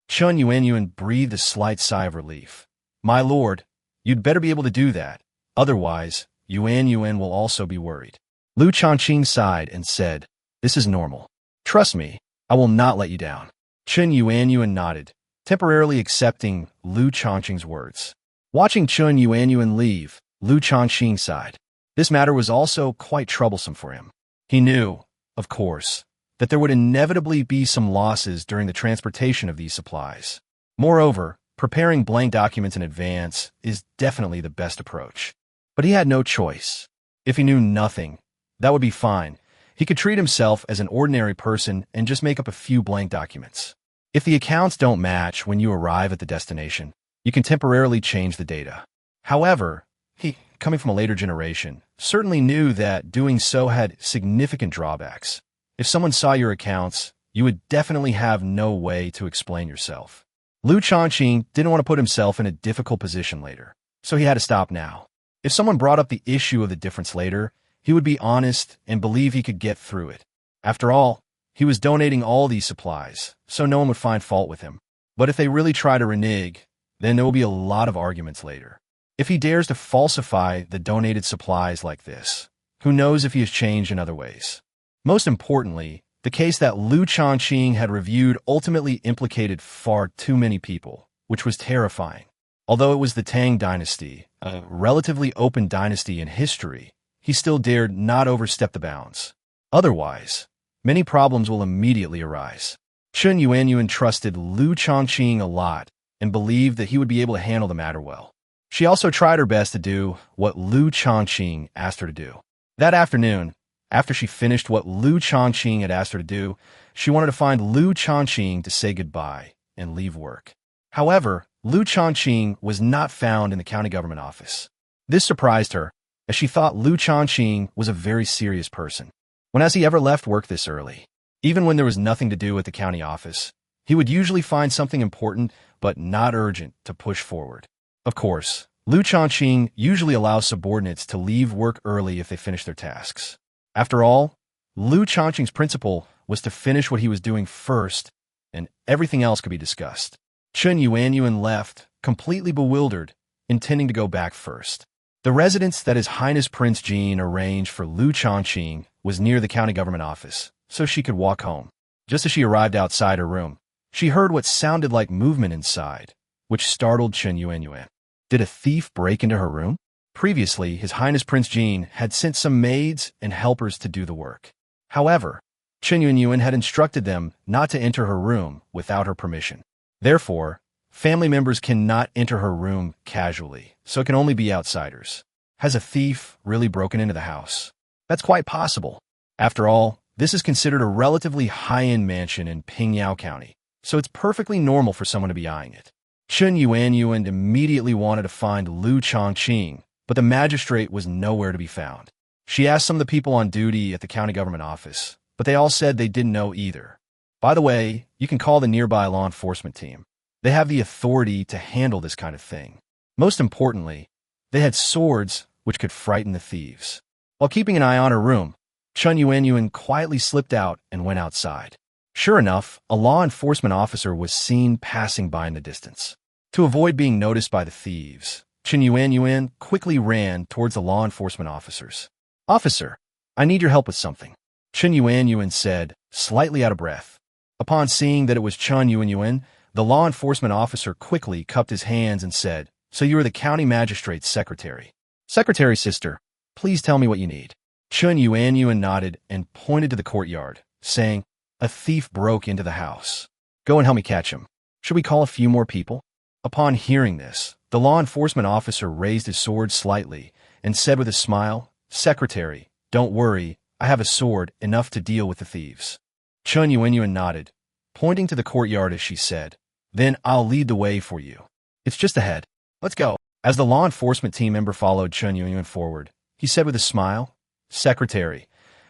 A: Chen Yuan breathed a slight sigh of relief. My lord, you'd better be able to do that. Otherwise, Yuan will also be worried. Liu Shaoqing sighed and said, This is normal. Trust me, I will not let you down. Chen Yuan nodded, temporarily accepting Liu Shaoqing's words. Watching Chen Yuan leave, Liu Shaoqing sighed. This matter was also quite troublesome for him. He knew, of course, that there would inevitably be some losses during the transportation of these supplies. Moreover, preparing blank documents in advance is definitely the best approach. But he had no choice. If he knew nothing, that would be fine. He could treat himself as an ordinary person and just make up a few blank documents. If the accounts don't match when you arrive at the destination, you can temporarily change the data. However, he, coming from a later generation, certainly knew that doing so had significant drawbacks. If someone saw your accounts, you would definitely have no way to explain yourself. Liu Shaoqing didn't want to put himself in a difficult position later, so he had to stop now. If someone brought up the issue of the difference later, he would be honest and believe he could get through it. After all, he was donating all these supplies, so no one would find fault with him. But if they really try to renege, then there will be a lot of arguments later. If he dares to falsify the donated supplies like this, who knows if he has changed in other ways? Most importantly, the case that Liu Shaoqing had reviewed ultimately implicated far too many people, which was terrifying. Although it was the Tang Dynasty, a relatively open dynasty in history, he still dared not overstep the bounds. Otherwise, many problems will immediately arise. Chen Yuan trusted Liu Shaoqing a lot and believed that he would be able to handle the matter well. She also tried her best to do what Liu Shaoqing asked her to do. That afternoon, after she finished what Liu Shaoqing had asked her to do, she wanted to find Liu Shaoqing to say goodbye and leave work. However, Liu Shaoqing was not found in the county government office. This surprised her, as she thought Liu Shaoqing was a very serious person. When has he ever left work this early? Even when there was nothing to do at the county office, he would usually find something important but not urgent to push forward. Of course, Liu Shaoqing usually allows subordinates to leave work early if they finish their tasks. After all, Liu Shaoqing's principle was to finish what he was doing first, and everything else could be discussed. Chen Yuanyuan left, completely bewildered, intending to go back first. The residence that His Highness Prince Jean arranged for Liu Shaoqing was near the county government office, so she could walk home. Just as she arrived outside her room, she heard what sounded like movement inside, which startled Chen Yuanyuan. Did a thief break into her room? Previously, His Highness Prince Jean had sent some maids and helpers to do the work. However, Chen Yuanyuan had instructed them not to enter her room without her permission. Therefore, family members cannot enter her room casually, so it can only be outsiders. Has a thief really broken into the house? That's quite possible. After all, this is considered a relatively high-end mansion in Pingyao County, so it's perfectly normal for someone to be eyeing it. Chen Yuanyuan immediately wanted to find Liu Shaoqing, but the magistrate was nowhere to be found. She asked some of the people on duty at the county government office, but they all said they didn't know either. By the way, you can call the nearby law enforcement team. They have the authority to handle this kind of thing. Most importantly, they had swords which could frighten the thieves. While keeping an eye on her room, Chen Yuanyuan quietly slipped out and went outside. Sure enough, a law enforcement officer was seen passing by in the distance. To avoid being noticed by the thieves, Chen Yuanyuan quickly ran towards the law enforcement officers. "Officer, I need your help with something," Chen Yuanyuan said, slightly out of breath. Upon seeing that it was Chen Yuanyuan, the law enforcement officer quickly cupped his hands and said, "So you are the county magistrate's secretary." "Secretary, sister, please tell me what you need." Chen Yuanyuan nodded and pointed to the courtyard, saying, "A thief broke into the house. Go and help me catch him. Should we call a few more people?" Upon hearing this, the law enforcement officer raised his sword slightly and said with a smile, "Secretary, don't worry, I have a sword enough to deal with the thieves." Chen Yuanyuan nodded, pointing to the courtyard as she said, "Then I'll lead the way for you. It's just ahead. Let's go." As the law enforcement team member followed Chen Yuanyuan forward, he said with a smile, "Secretary,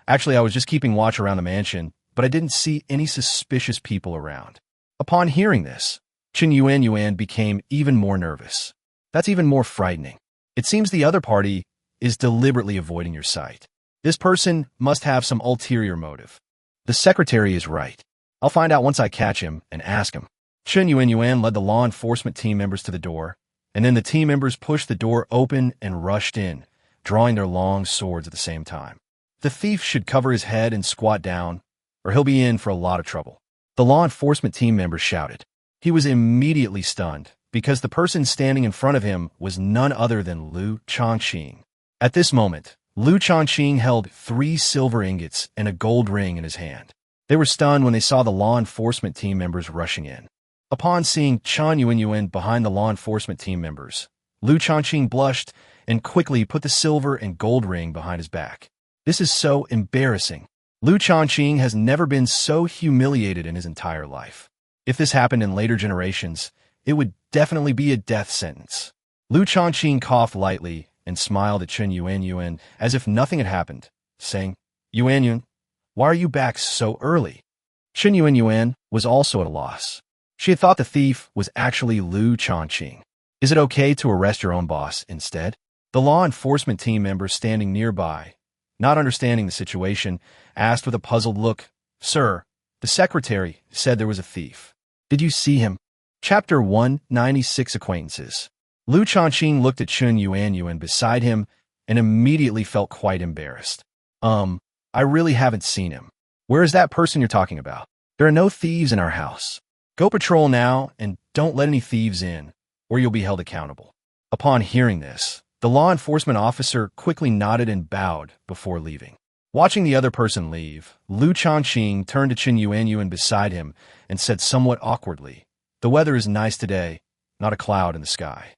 A: actually I was just keeping watch around the mansion, but I didn't see any suspicious people around." Upon hearing this, Chen Yuanyuan became even more nervous. That's even more frightening. It seems the other party is deliberately avoiding your sight. This person must have some ulterior motive. The secretary is right. I'll find out once I catch him and ask him. Chen Yuanyuan led the law enforcement team members to the door, and then the team members pushed the door open and rushed in, drawing their long swords at the same time. The thief should cover his head and squat down, or he'll be in for a lot of trouble. The law enforcement team members shouted. He was immediately stunned, because the person standing in front of him was none other than Liu Shaoqing. At this moment, Liu Shaoqing held 3 silver ingots and a gold ring in his hand. They were stunned when they saw the law enforcement team members rushing in. Upon seeing Chen Yuanyuan behind the law enforcement team members, Liu Shaoqing blushed and quickly put the silver and gold ring behind his back. This is so embarrassing. Liu Shaoqing has never been so humiliated in his entire life. If this happened in later generations, it would definitely be a death sentence. Liu Shaoqing coughed lightly and smiled at Chen Yuanyuan as if nothing had happened, saying, "Yuanyuan, why are you back so early?" Chen Yuanyuan was also at a loss. She had thought the thief was actually Liu Shaoqing. Is it okay to arrest your own boss instead? The law enforcement team member standing nearby, not understanding the situation, asked with a puzzled look, "Sir, the secretary said there was a thief. Did you see him?" Chapter 196 Acquaintances. Liu Shaoqing looked at Chen Yuanyuan beside him and immediately felt quite embarrassed. I really haven't seen him. Where is that person you're talking about? There are no thieves in our house. Go patrol now and don't let any thieves in, or you'll be held accountable." Upon hearing this, the law enforcement officer quickly nodded and bowed before leaving. Watching the other person leave, Liu Shaoqing turned to Chen Yuanyuan beside him and said somewhat awkwardly, "The weather is nice today, not a cloud in the sky."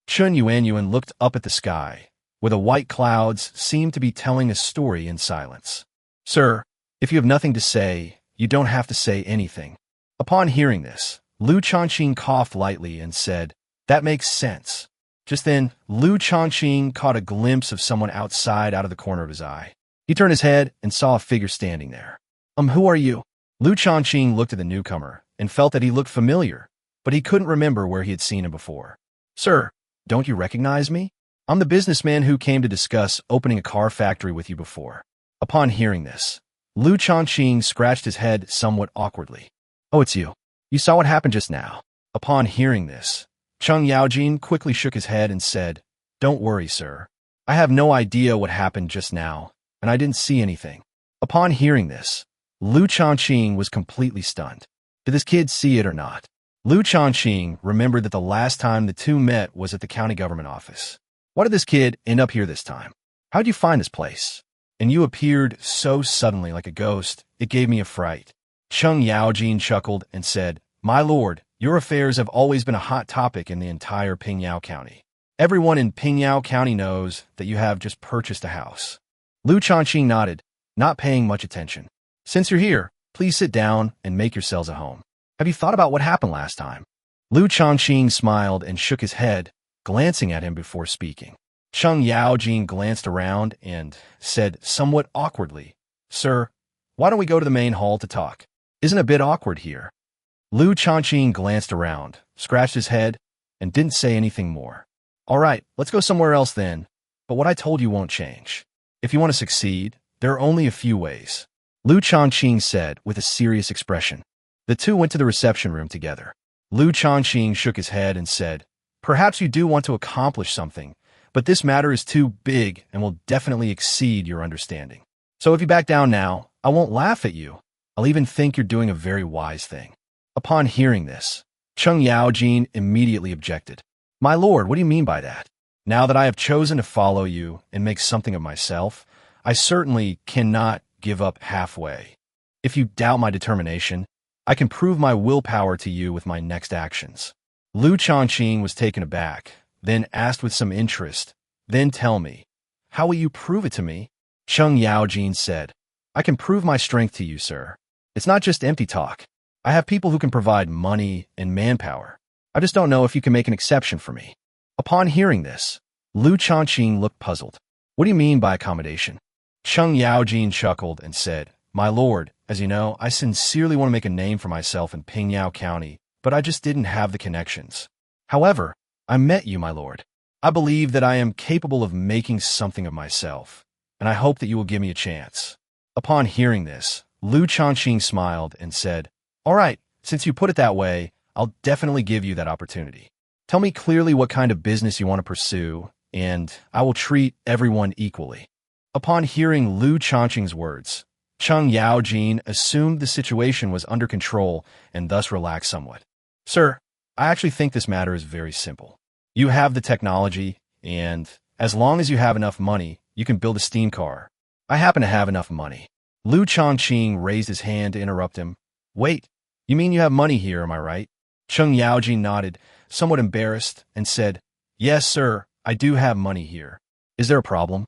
A: Chen Yuanyuan looked up at the sky, where the white clouds seemed to be telling a story in silence. "Sir, if you have nothing to say, you don't have to say anything." Upon hearing this, Liu Shaoqing coughed lightly and said, "That makes sense." Just then, Liu Shaoqing caught a glimpse of someone outside out of the corner of his eye. He turned his head and saw a figure standing there. Who are you?" Liu Shaoqing looked at the newcomer and felt that he looked familiar, but he couldn't remember where he had seen him before. "Sir, Don't you recognize me? I'm the businessman who came to discuss opening a car factory with you before. Upon hearing this, Liu Shaoqing scratched his head somewhat awkwardly. Oh, it's you. You saw what happened just now. Upon hearing this, Cheng Yaojin quickly shook his head and said, Don't worry, sir. I have no idea what happened just now, and I didn't see anything. Upon hearing this, Liu Shaoqing was completely stunned. Did this kid see it or not? Liu Shaoqing remembered that the last time the two met was at the county government office. Why did this kid end up here this time? How'd you find this place? And you appeared so suddenly like a ghost, it gave me a fright. Cheng Yaojin chuckled and said, My lord, your affairs have always been a hot topic in the entire Pingyao County. Everyone in Pingyao County knows that you have just purchased a house. Liu Shaoqing nodded, not paying much attention. Since you're here, please sit down and make yourselves at home. Have you thought about what happened last time? Liu Shaoqing smiled and shook his head, glancing at him before speaking. Cheng Yaojin glanced around and said somewhat awkwardly, Sir, why don't we go to the main hall to talk? Isn't it a bit awkward here? Liu Shaoqing glanced around, scratched his head, and didn't say anything more. All right, let's go somewhere else then, but what I told you won't change. If you want to succeed, there are only a few ways. Liu Shaoqing said with a serious expression. The two went to the reception room together. Liu Shaoqing shook his head and said, Perhaps you do want to accomplish something, but this matter is too big and will definitely exceed your understanding. So if you back down now, I won't laugh at you. I'll even think you're doing a very wise thing. Upon hearing this, Cheng Yaojin immediately objected. My lord, what do you mean by that? Now that I have chosen to follow you and make something of myself, I certainly cannot give up halfway. If you doubt my determination, I can prove my willpower to you with my next actions. Liu Shaoqing was taken aback, then asked with some interest, Then tell me, how will you prove it to me? Cheng Yaojin said, I can prove my strength to you, sir. It's not just empty talk. I have people who can provide money and manpower. I just don't know if you can make an exception for me. Upon hearing this, Liu Shaoqing looked puzzled. What do you mean by accommodation? Cheng Yaojin chuckled and said, My lord, as you know, I sincerely want to make a name for myself in Pingyao County, but I just didn't have the connections. However, I met you, my lord. I believe that I am capable of making something of myself, and I hope that you will give me a chance. Upon hearing this, Liu Shaoqing smiled and said, All right, since you put it that way, I'll definitely give you that opportunity. Tell me clearly what kind of business you want to pursue, and I will treat everyone equally. Upon hearing Liu Shaoqing's words, Cheng Yaojin assumed the situation was under control and thus relaxed somewhat. Sir, I actually think this matter is very simple. You have the technology, and as long as you have enough money, you can build a steam car. I happen to have enough money. Liu Shaoqing raised his hand to interrupt him. Wait, you mean you have money here, am I right? Cheng Yaojin nodded, somewhat embarrassed, and said, Yes, sir, I do have money here. Is there a problem?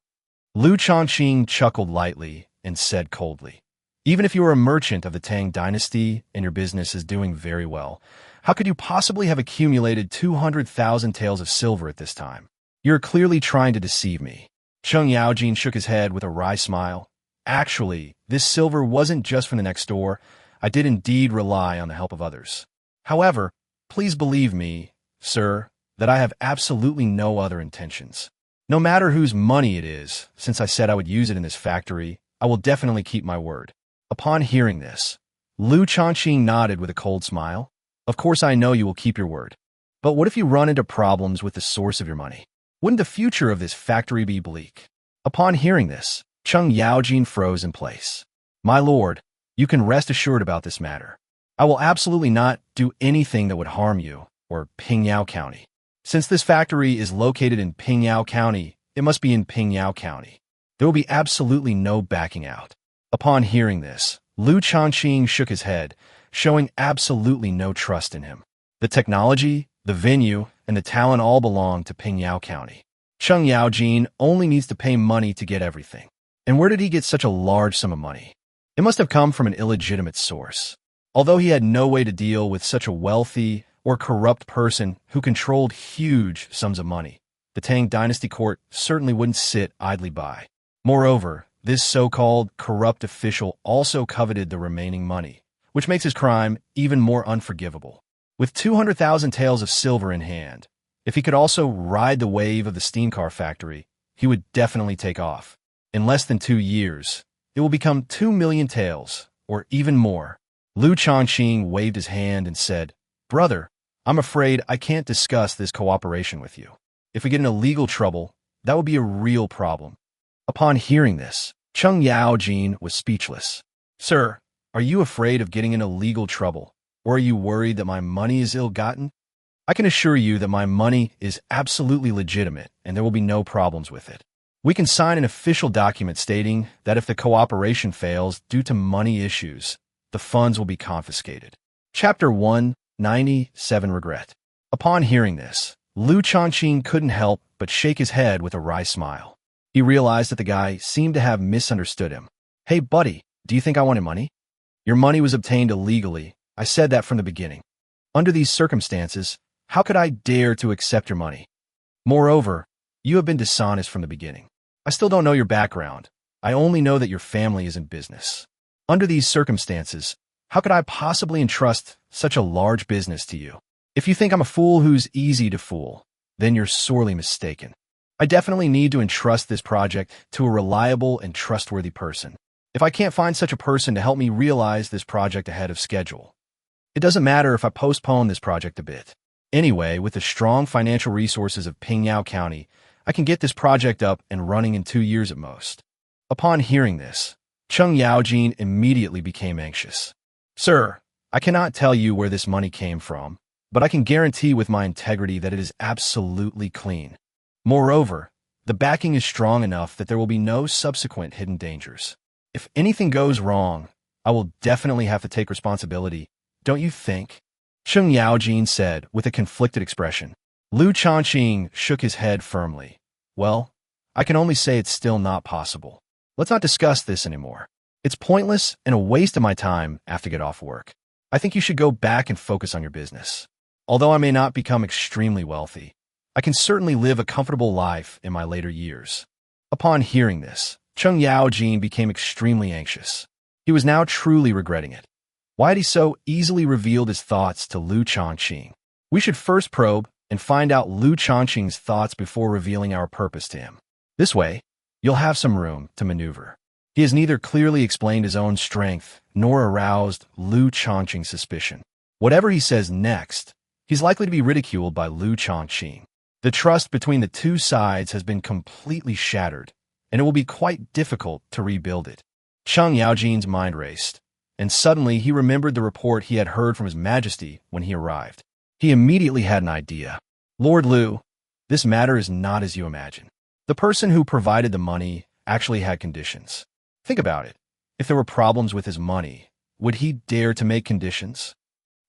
A: Liu Shaoqing chuckled lightly and said coldly, Even if you are a merchant of the Tang Dynasty and your business is doing very well, how could you possibly have accumulated 200,000 taels of silver at this time? You're clearly trying to deceive me. Cheng Yaojin shook his head with a wry smile. Actually, this silver wasn't just from the next door. I did indeed rely on the help of others. However, please believe me, sir, that I have absolutely no other intentions. No matter whose money it is, since I said I would use it in this factory, I will definitely keep my word. Upon hearing this, Liu Shaoqing nodded with a cold smile. Of course I know you will keep your word. But what if you run into problems with the source of your money? Wouldn't the future of this factory be bleak? Upon hearing this, Cheng Yaojin froze in place. My lord, you can rest assured about this matter. I will absolutely not do anything that would harm you or Pingyao County. Since this factory is located in Pingyao County, it must be in Pingyao County. There will be absolutely no backing out. Upon hearing this, Liu Shaoqing shook his head, showing absolutely no trust in him. The technology, the venue, and the talent all belong to Pingyao County. Cheng Yaojin only needs to pay money to get everything. And where did he get such a large sum of money? It must have come from an illegitimate source. Although he had no way to deal with such a wealthy or corrupt person who controlled huge sums of money, the Tang Dynasty court certainly wouldn't sit idly by. Moreover, this so-called corrupt official also coveted the remaining money, which makes his crime even more unforgivable. With 200,000 taels of silver in hand, If he could also ride the wave of the steam car factory, he would definitely take off. In less than 2 years, it will become 2 million taels, or even more. Liu Shaoqing waved his hand and said, "Brother, I'm afraid I can't discuss this cooperation with you. If we get into legal trouble, that would be a real problem." Upon hearing this, Cheng Yaojin was speechless. "Sir, are you afraid of getting into legal trouble, or are you worried that my money is ill-gotten? I can assure you that my money is absolutely legitimate and there will be no problems with it. We can sign an official document stating that if the cooperation fails due to money issues, the funds will be confiscated." Chapter 197 Regret. Upon hearing this, Liu Shaoqing couldn't help but shake his head with a wry smile. He realized that the guy seemed to have misunderstood him. "Hey, buddy, do you think I wanted money? Your money was obtained illegally. I said that from the beginning. Under these circumstances, how could I dare to accept your money? Moreover, you have been dishonest from the beginning. I still don't know your background. I only know that your family is in business. Under these circumstances, how could I possibly entrust such a large business to you? If you think I'm a fool who's easy to fool, then you're sorely mistaken. I definitely need to entrust this project to a reliable and trustworthy person. If I can't find such a person to help me realize this project ahead of schedule, it doesn't matter if I postpone this project a bit. Anyway, with the strong financial resources of Pingyao County, I can get this project up and running in 2 years at most." Upon hearing this, Cheng Yaojin immediately became anxious. "Sir, I cannot tell you where this money came from, but I can guarantee with my integrity that it is absolutely clean. Moreover, the backing is strong enough that there will be no subsequent hidden dangers. If anything goes wrong, I will definitely have to take responsibility, don't you think?" Cheng Yaojin said with a conflicted expression. Liu Shaoqing shook his head firmly. "Well, I can only say it's still not possible. Let's not discuss this anymore. It's pointless and a waste of my time after I get off work. I think you should go back and focus on your business. Although I may not become extremely wealthy, I can certainly live a comfortable life in my later years." Upon hearing this, Cheng Yaojin became extremely anxious. He was now truly regretting it. Why had he so easily revealed his thoughts to Liu Shaoqing? We should first probe and find out Liu Shaoqing's thoughts before revealing our purpose to him. This way, you'll have some room to maneuver. He has neither clearly explained his own strength nor aroused Liu Shaoqing's suspicion. Whatever he says next, he's likely to be ridiculed by Liu Shaoqing. The trust between the two sides has been completely shattered, and it will be quite difficult to rebuild it. Cheng Yaojin's mind raced, and suddenly he remembered the report he had heard from His Majesty when he arrived. He immediately had an idea. "Lord Liu, this matter is not as you imagine. The person who provided the money actually had conditions. Think about it. If there were problems with his money, would he dare to make conditions?"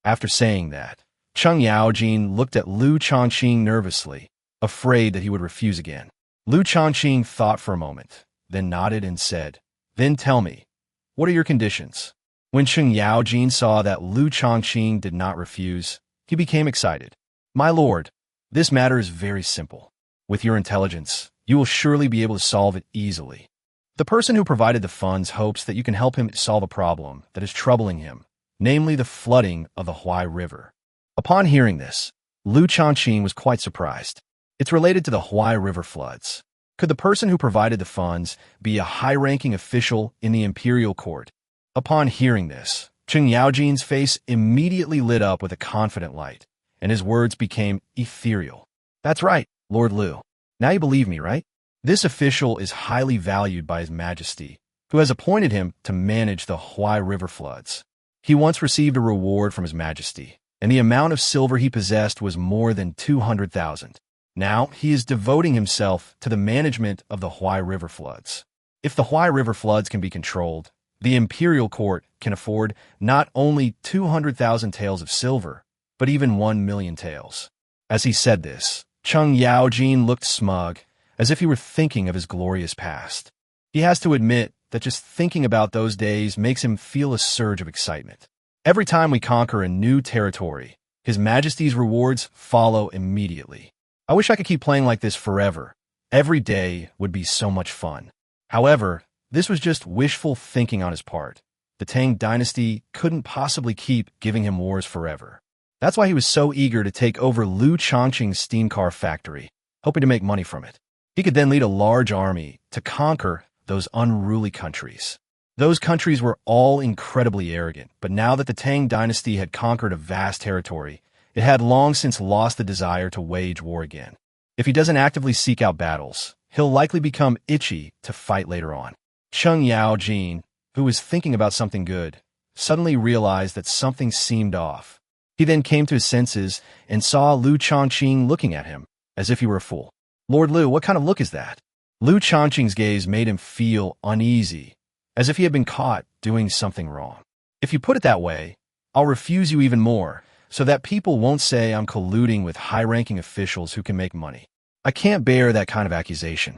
A: After saying that, Cheng Yaojin looked at Liu Shaoqing nervously, afraid that he would refuse again. Liu Shaoqing thought for a moment, then nodded and said, "Then tell me, what are your conditions?" When Cheng Yaojin saw that Liu Shaoqing did not refuse, he became excited. "My lord, this matter is very simple. With your intelligence, you will surely be able to solve it easily. The person who provided the funds hopes that you can help him solve a problem that is troubling him, namely the flooding of the Huai River." Upon hearing this, Liu Shaoqing was quite surprised. It's related to the Huai River floods. Could the person who provided the funds be a high-ranking official in the imperial court? Upon hearing this, Cheng Yaojin's face immediately lit up with a confident light, and his words became ethereal. "That's right, Lord Liu. Now you believe me, right? This official is highly valued by His Majesty, who has appointed him to manage the Huai River floods. He once received a reward from His Majesty, and the amount of silver he possessed was more than 200,000. Now he is devoting himself to the management of the Huai River floods. If the Huai River floods can be controlled, the imperial court can afford not only 200,000 taels of silver, but even 1 million taels." As he said this, Cheng Yaojin looked smug, as if he were thinking of his glorious past. He has to admit that just thinking about those days makes him feel a surge of excitement. Every time we conquer a new territory, His Majesty's rewards follow immediately. I wish I could keep playing like this forever. Every day would be so much fun. However, this was just wishful thinking on his part. The Tang Dynasty couldn't possibly keep giving him wars forever. That's why he was so eager to take over Liu Shaoqing's steam car factory, hoping to make money from it. He could then lead a large army to conquer those unruly countries. Those countries were all incredibly arrogant, but now that the Tang Dynasty had conquered a vast territory, it had long since lost the desire to wage war again. If he doesn't actively seek out battles, he'll likely become itchy to fight later on. Cheng Yaojin, who was thinking about something good, suddenly realized that something seemed off. He then came to his senses and saw Liu Shaoqing looking at him, as if he were a fool. "Lord Liu, what kind of look is that?" Liu Shaoqing's gaze made him feel uneasy, as if he had been caught doing something wrong. "If you put it that way, I'll refuse you even more, so that people won't say I'm colluding with high-ranking officials who can make money. I can't bear that kind of accusation."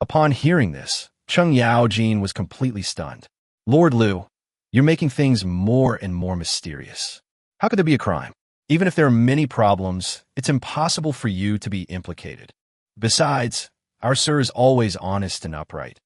A: Upon hearing this, Cheng Yaojin was completely stunned. "Lord Liu, you're making things more and more mysterious. How could there be a crime? Even if there are many problems, it's impossible for you to be implicated. Besides, our sir is always honest and upright.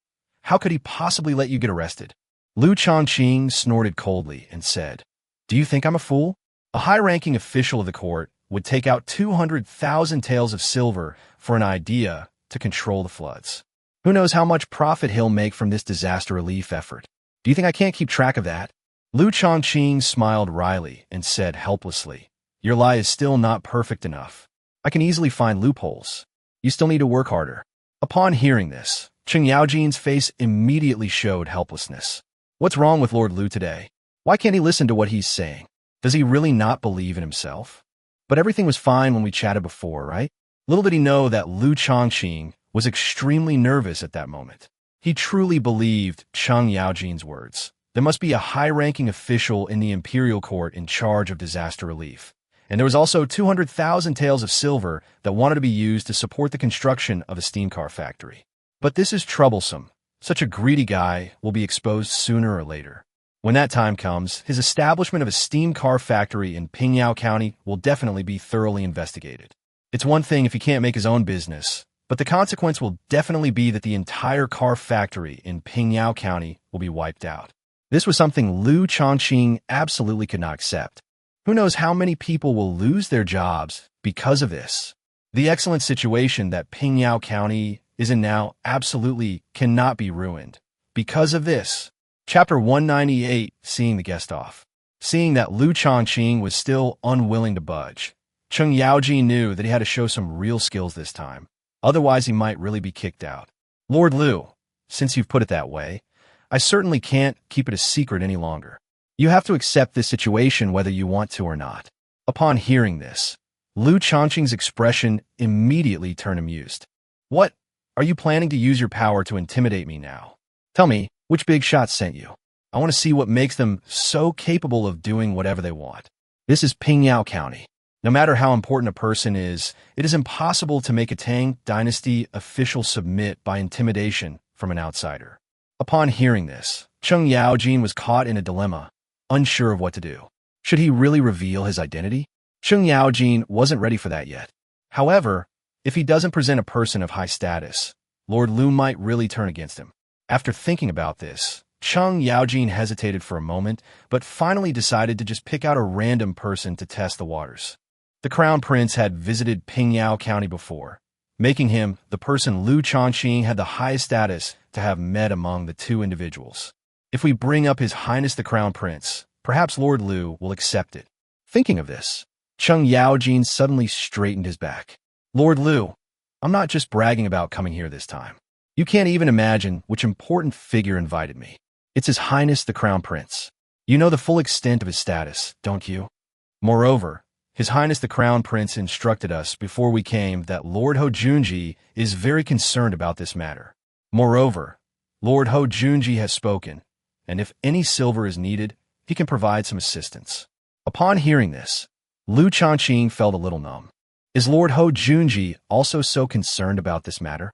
A: How could he possibly let you get arrested?" Liu Shaoqing snorted coldly and said, "Do you think I'm a fool? A high-ranking official of the court would take out 200,000 taels of silver for an idea to control the floods. Who knows how much profit he'll make from this disaster relief effort? Do you think I can't keep track of that?" Liu Shaoqing smiled wryly and said helplessly, "Your lie is still not perfect enough. I can easily find loopholes. You still need to work harder." Upon hearing this, Cheng Yaojin's face immediately showed helplessness. What's wrong with Lord Liu today? Why can't he listen to what he's saying? Does he really not believe in himself? But everything was fine when we chatted before, right? Little did he know that Liu Shaoqing was extremely nervous at that moment. He truly believed Cheng Yaojin's words. There must be a high-ranking official in the imperial court in charge of disaster relief. And there was also 200,000 taels of silver that wanted to be used to support the construction of a steam car factory. But this is troublesome. Such a greedy guy will be exposed sooner or later. When that time comes, his establishment of a steam car factory in Pingyao County will definitely be thoroughly investigated. It's one thing if he can't make his own business, but the consequence will definitely be that the entire car factory in Pingyao County will be wiped out. This was something Liu Shaoqing absolutely could not accept. Who knows how many people will lose their jobs because of this? The excellent situation that Pingyao County is in now absolutely cannot be ruined because of this. Chapter 198, Seeing the Guest Off. Seeing that Liu Shaoqing was still unwilling to budge, Cheng Yaojin knew that he had to show some real skills this time. Otherwise, he might really be kicked out. "Lord Liu, since you've put it that way, I certainly can't keep it a secret any longer. You have to accept this situation whether you want to or not." Upon hearing this, Liu Shaoqing's expression immediately turned amused. "What? Are you planning to use your power to intimidate me now? Tell me, which big shot sent you? I want to see what makes them so capable of doing whatever they want. This is Pingyao County. No matter how important a person is, it is impossible to make a Tang Dynasty official submit by intimidation from an outsider." Upon hearing this, Cheng Yaojin was caught in a dilemma, unsure of what to do. Should he really reveal his identity? Cheng Yaojin wasn't ready for that yet. However, if he doesn't present a person of high status, Lord Liu might really turn against him. After thinking about this, Cheng Yaojin hesitated for a moment, but finally decided to just pick out a random person to test the waters. The Crown Prince had visited Pingyao County before, making him the person Liu Shaoqing had the highest status to have met among the two individuals. If we bring up His Highness the Crown Prince, perhaps Lord Liu will accept it. Thinking of this, Cheng Yaojin suddenly straightened his back. "Lord Liu, I'm not just bragging about coming here this time. You can't even imagine which important figure invited me. It's His Highness the Crown Prince. You know the full extent of his status, don't you? Moreover, His Highness the Crown Prince instructed us before we came that Lord Ho Junji is very concerned about this matter. Moreover, Lord Ho Junji has spoken, and if any silver is needed, he can provide some assistance." Upon hearing this, Liu Shaoqing felt a little numb. Is Lord Ho Junji also so concerned about this matter?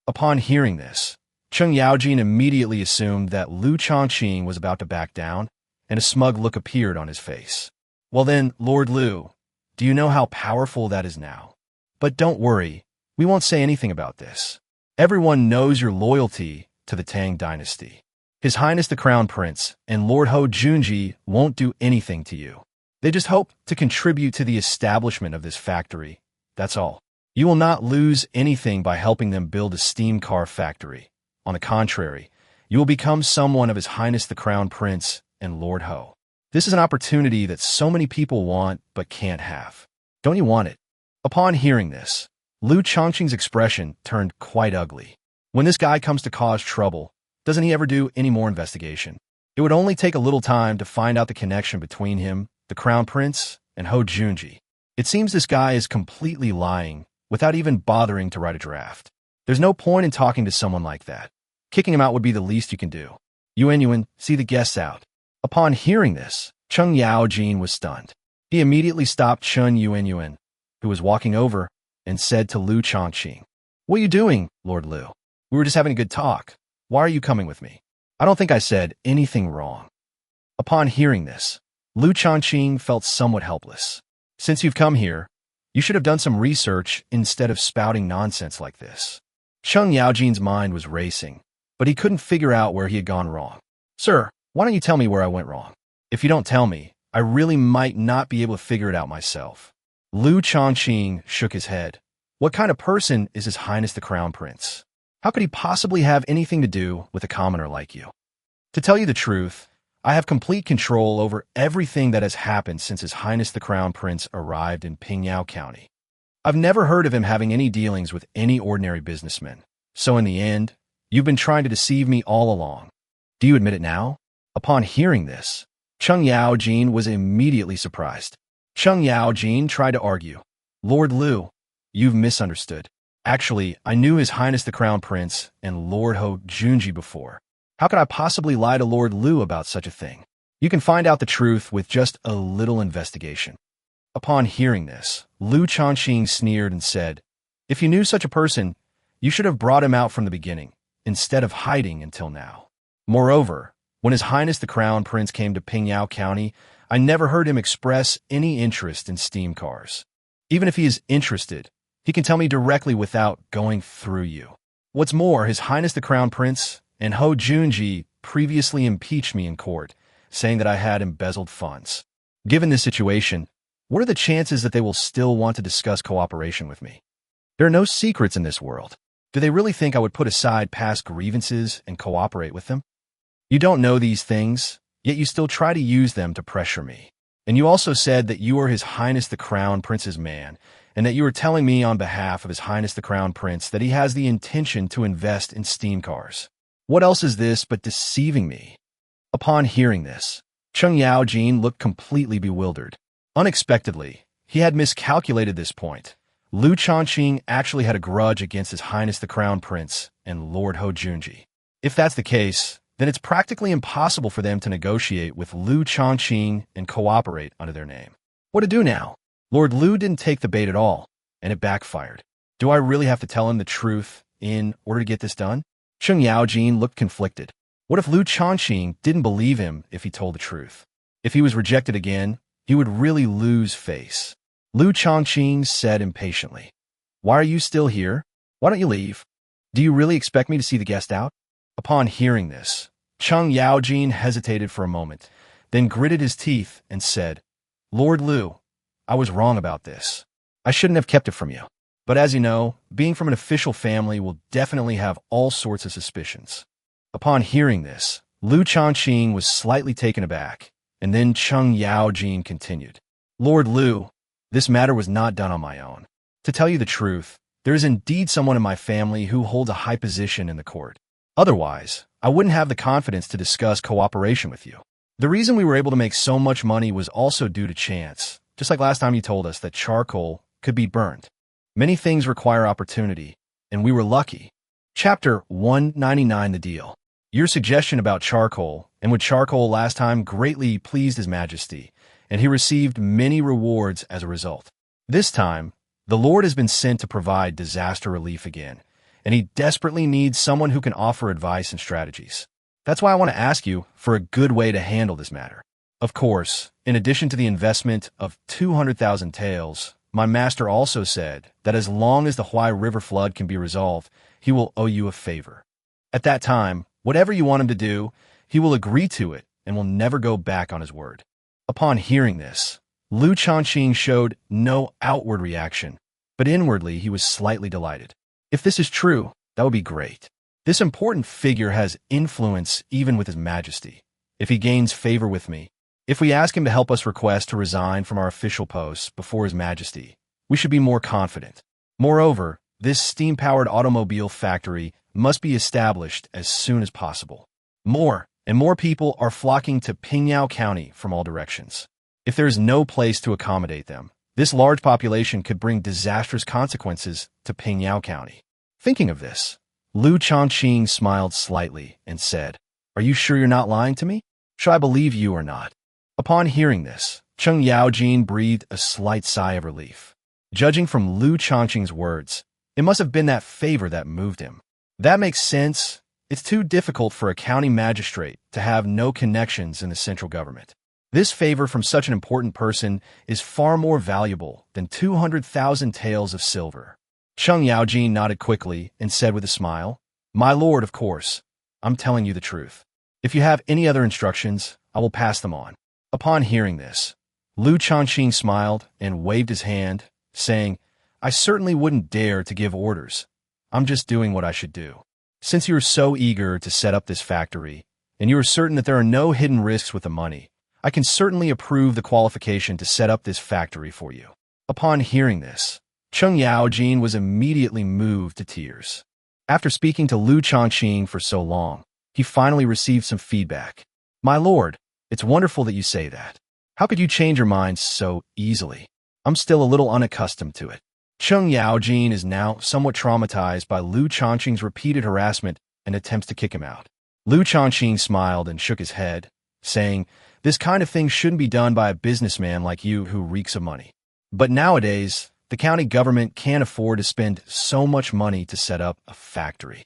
A: Upon hearing this, Cheng Yaojin immediately assumed that Liu Shaoqing was about to back down, and a smug look appeared on his face. "Well then, Lord Liu, do you know how powerful that is now? But don't worry, we won't say anything about this. Everyone knows your loyalty to the Tang Dynasty. His Highness the Crown Prince and Lord Ho Junji won't do anything to you. They just hope to contribute to the establishment of this factory. That's all. You will not lose anything by helping them build a steam car factory. On the contrary, you will become someone of His Highness the Crown Prince and Lord Ho. This is an opportunity that so many people want but can't have. Don't you want it? Upon hearing this, Liu Shaoqing's expression turned quite ugly. When this guy comes to cause trouble, doesn't he ever do any more investigation? It would only take a little time to find out the connection between him, the Crown Prince, and Ho Junji. It seems this guy is completely lying without even bothering to write a draft. There's no point in talking to someone like that. Kicking him out would be the least you can do. Yuan, see the guests out. Upon hearing this, Cheng Yaojin was stunned. He immediately stopped Chun Yuan, who was walking over, and said to Liu Shaoqing, "What are you doing, Lord Liu? We were just having a good talk. Why are you coming with me? I don't think I said anything wrong." Upon hearing this, Liu Shaoqing felt somewhat helpless. "Since you've come here, you should have done some research instead of spouting nonsense like this." Cheng Yaojin's mind was racing, but he couldn't figure out where he had gone wrong. "Sir, why don't you tell me where I went wrong? If you don't tell me, I really might not be able to figure it out myself." Liu Shaoqing shook his head. What kind of person is His Highness the Crown Prince? How could he possibly have anything to do with a commoner like you? To tell you the truth, I have complete control over everything that has happened since His Highness the Crown Prince arrived in Pingyao County. I've never heard of him having any dealings with any ordinary businessman. So in the end, you've been trying to deceive me all along. Do you admit it now? Upon hearing this, Cheng Yaojin was immediately surprised. Cheng Yaojin tried to argue. "Lord Liu, you've misunderstood. Actually, I knew His Highness the Crown Prince and Lord Ho Junji before. How could I possibly lie to Lord Liu about such a thing? You can find out the truth with just a little investigation." Upon hearing this, Liu Shaoqing sneered and said, "If you knew such a person, you should have brought him out from the beginning, instead of hiding until now. Moreover, when His Highness the Crown Prince came to Pingyao County, I never heard him express any interest in steam cars. Even if he is interested, he can tell me directly without going through you. What's more, His Highness the Crown Prince and Ho Junji previously impeached me in court, saying that I had embezzled funds. Given this situation, what are the chances that they will still want to discuss cooperation with me? There are no secrets in this world. Do they really think I would put aside past grievances and cooperate with them? You don't know these things, yet you still try to use them to pressure me. And you also said that you are His Highness the Crown Prince's man, and that you are telling me on behalf of His Highness the Crown Prince that he has the intention to invest in steam cars. What else is this but deceiving me?" Upon hearing this, Cheng Yaojin looked completely bewildered. Unexpectedly, he had miscalculated this point. Liu Shaoqing actually had a grudge against His Highness the Crown Prince and Lord Ho Junji. If that's the case, then it's practically impossible for them to negotiate with Liu Shaoqing and cooperate under their name. What to do now? Lord Liu didn't take the bait at all, and it backfired. Do I really have to tell him the truth in order to get this done? Cheng Yaojin looked conflicted. What if Liu Shaoqing didn't believe him if he told the truth? If he was rejected again, he would really lose face. Liu Shaoqing said impatiently, "Why are you still here? Why don't you leave? Do you really expect me to see the guest out?" Upon hearing this, Cheng Yaojin hesitated for a moment, then gritted his teeth and said, "Lord Liu, I was wrong about this. I shouldn't have kept it from you. But as you know, being from an official family will definitely have all sorts of suspicions." Upon hearing this, Liu Shaoqing was slightly taken aback, and then Cheng Yaojin continued, "Lord Liu, this matter was not done on my own. To tell you the truth, there is indeed someone in my family who holds a high position in the court. Otherwise, I wouldn't have the confidence to discuss cooperation with you. The reason we were able to make so much money was also due to chance, just like last time you told us that charcoal could be burned. Many things require opportunity, and we were lucky." Chapter 199, The Deal. Your suggestion about charcoal, and with charcoal last time, greatly pleased His Majesty, and he received many rewards as a result. This time, the Lord has been sent to provide disaster relief again, and he desperately needs someone who can offer advice and strategies. That's why I want to ask you for a good way to handle this matter. Of course, in addition to the investment of 200,000 taels, my master also said that as long as the Huai River flood can be resolved, he will owe you a favor. At that time, whatever you want him to do, he will agree to it and will never go back on his word. Upon hearing this, Liu Shaoqing showed no outward reaction, but inwardly he was slightly delighted. If this is true, that would be great. This important figure has influence even with His Majesty. If he gains favor with me, if we ask him to help us request to resign from our official posts before His Majesty, we should be more confident. Moreover, this steam-powered automobile factory must be established as soon as possible. More and more people are flocking to Pingyao County from all directions. If there is no place to accommodate them, this large population could bring disastrous consequences to Pingyao County. Thinking of this, Liu Shaoqing smiled slightly and said, "Are you sure you're not lying to me? Shall I believe you or not?" Upon hearing this, Cheng Yaojin breathed a slight sigh of relief. Judging from Liu Shaoqing's words, it must have been that favor that moved him. That makes sense. It's too difficult for a county magistrate to have no connections in the central government. This favor from such an important person is far more valuable than 200,000 taels of silver. Cheng Yaojin nodded quickly and said with a smile, "My lord, of course, I'm telling you the truth. If you have any other instructions, I will pass them on." Upon hearing this, Liu Shaoqing smiled and waved his hand, saying, "I certainly wouldn't dare to give orders. I'm just doing what I should do. Since you are so eager to set up this factory, and you are certain that there are no hidden risks with the money, I can certainly approve the qualification to set up this factory for you." Upon hearing this, Cheng Yaojin was immediately moved to tears. After speaking to Liu Shaoqing for so long, he finally received some feedback. "My lord, it's wonderful that you say that. How could you change your mind so easily? I'm still a little unaccustomed to it." Cheng Yaojin is now somewhat traumatized by Liu Shaoqing's repeated harassment and attempts to kick him out. Liu Shaoqing smiled and shook his head, saying, "This kind of thing shouldn't be done by a businessman like you who reeks of money. But nowadays, the county government can't afford to spend so much money to set up a factory.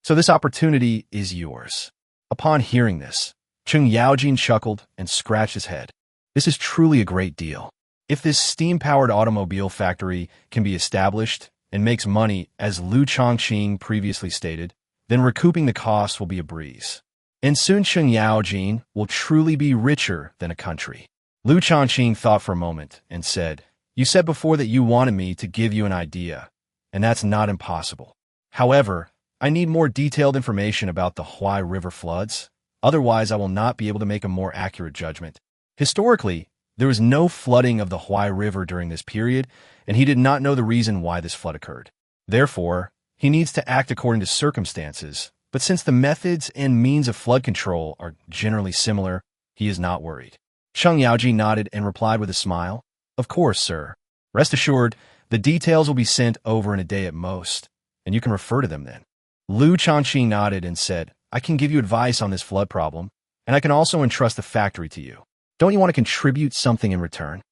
A: So this opportunity is yours." Upon hearing this, Cheng Yaojin chuckled and scratched his head. This is truly a great deal. If this steam-powered automobile factory can be established and makes money, as Liu Shaoqing previously stated, then recouping the costs will be a breeze. And soon Cheng Yaojin will truly be richer than a country. Liu Shaoqing thought for a moment and said, "You said before that you wanted me to give you an idea, and that's not impossible. However, I need more detailed information about the Huai River floods. Otherwise, I will not be able to make a more accurate judgment." Historically, there was no flooding of the Huai River during this period, and he did not know the reason why this flood occurred. Therefore, he needs to act according to circumstances, but since the methods and means of flood control are generally similar, he is not worried. Cheng Yaojin nodded and replied with a smile, "Of course, sir. Rest assured, the details will be sent over in a day at most, and you can refer to them then." Liu Shaoqing nodded and said, "I can give you advice on this flood problem, and I can also entrust the factory to you. Don't you want to contribute something in return?"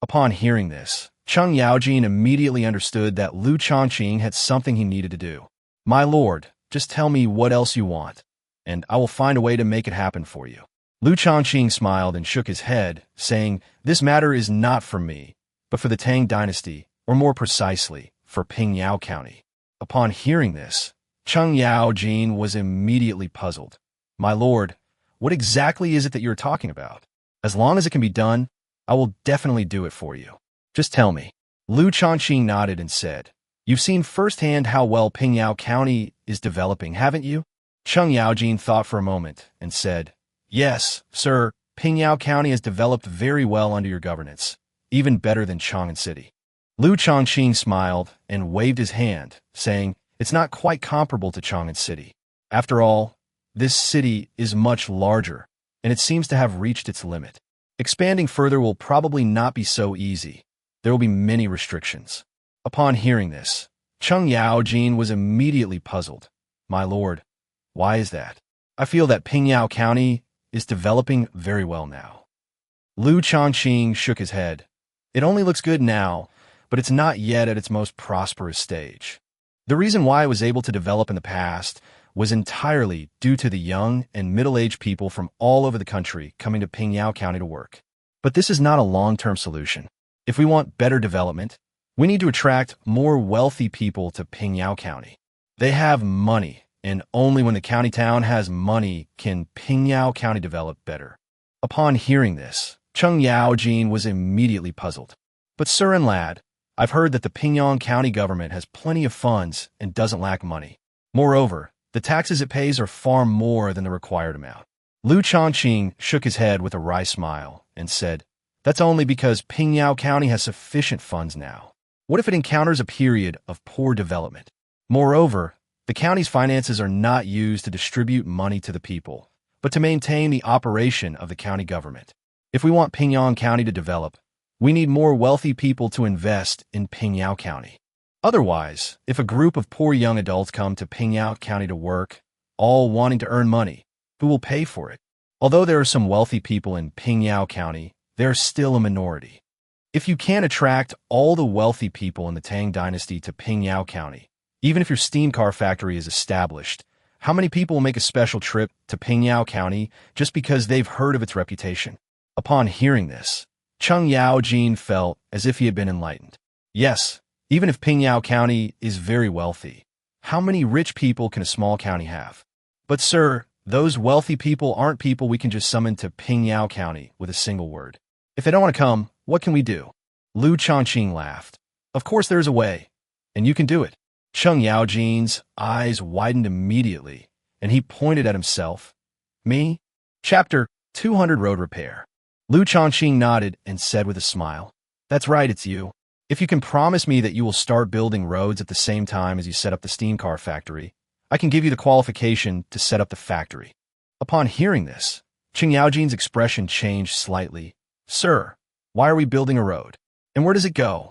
A: Upon hearing this, Cheng Yaojin immediately understood that Liu Shaoqing had something he needed to do. "My lord, just tell me what else you want, and I will find a way to make it happen for you." Liu Shaoqing smiled and shook his head, saying, "This matter is not for me, but for the Tang Dynasty, or more precisely, for Pingyao County." Upon hearing this, Cheng Yaojin was immediately puzzled. "My lord, what exactly is it that you're talking about? As long as it can be done, I will definitely do it for you. Just tell me." Liu Shaoqing nodded and said, "You've seen firsthand how well Pingyao County is developing, haven't you?" Cheng Yaojin thought for a moment and said, "Yes, sir, Pingyao County has developed very well under your governance, even better than Chang'an City." Liu Shaoqing smiled and waved his hand, saying, "It's not quite comparable to Chang'an City. After all, this city is much larger, and it seems to have reached its limit. Expanding further will probably not be so easy. There will be many restrictions." Upon hearing this, Cheng Yaojin was immediately puzzled. "My lord, why is that? I feel that Pingyao County is developing very well now." Liu Shaoqing shook his head. "It only looks good now, but it's not yet at its most prosperous stage. The reason why it was able to develop in the past was entirely due to the young and middle-aged people from all over the country coming to Pingyao County to work. But this is not a long-term solution. If we want better development, we need to attract more wealthy people to Pingyao County. They have money, and only when the county town has money can Pingyao County develop better." Upon hearing this, Cheng Yaojin was immediately puzzled. But sir and lad, I've heard that the Pingyang County government has plenty of funds and doesn't lack money. Moreover, the taxes it pays are far more than the required amount. Liu Shaoqing shook his head with a wry smile and said, that's only because Pingyao County has sufficient funds now. What if it encounters a period of poor development? Moreover, the county's finances are not used to distribute money to the people, but to maintain the operation of the county government. If we want Pingyang County to develop, we need more wealthy people to invest in Pingyao County. Otherwise, if a group of poor young adults come to Pingyao County to work, all wanting to earn money, who will pay for it? Although there are some wealthy people in Pingyao County, they are still a minority. If you can't attract all the wealthy people in the Tang Dynasty to Pingyao County, even if your steam car factory is established, how many people will make a special trip to Pingyao County just because they've heard of its reputation? Upon hearing this, Cheng Yaojin felt as if he had been enlightened. Yes, even if Pingyao County is very wealthy, how many rich people can a small county have? But sir, those wealthy people aren't people we can just summon to Pingyao County with a single word. If they don't want to come, what can we do? Liu Shaoqing laughed. Of course there's a way, and you can do it. Cheng Yaojin's eyes widened immediately, and he pointed at himself. Me? Chapter 200 Road Repair. Liu Shaoqing nodded and said with a smile, that's right, it's you. If you can promise me that you will start building roads at the same time as you set up the steam car factory, I can give you the qualification to set up the factory. Upon hearing this, Cheng Yaojin's expression changed slightly. Sir, why are we building a road? And where does it go?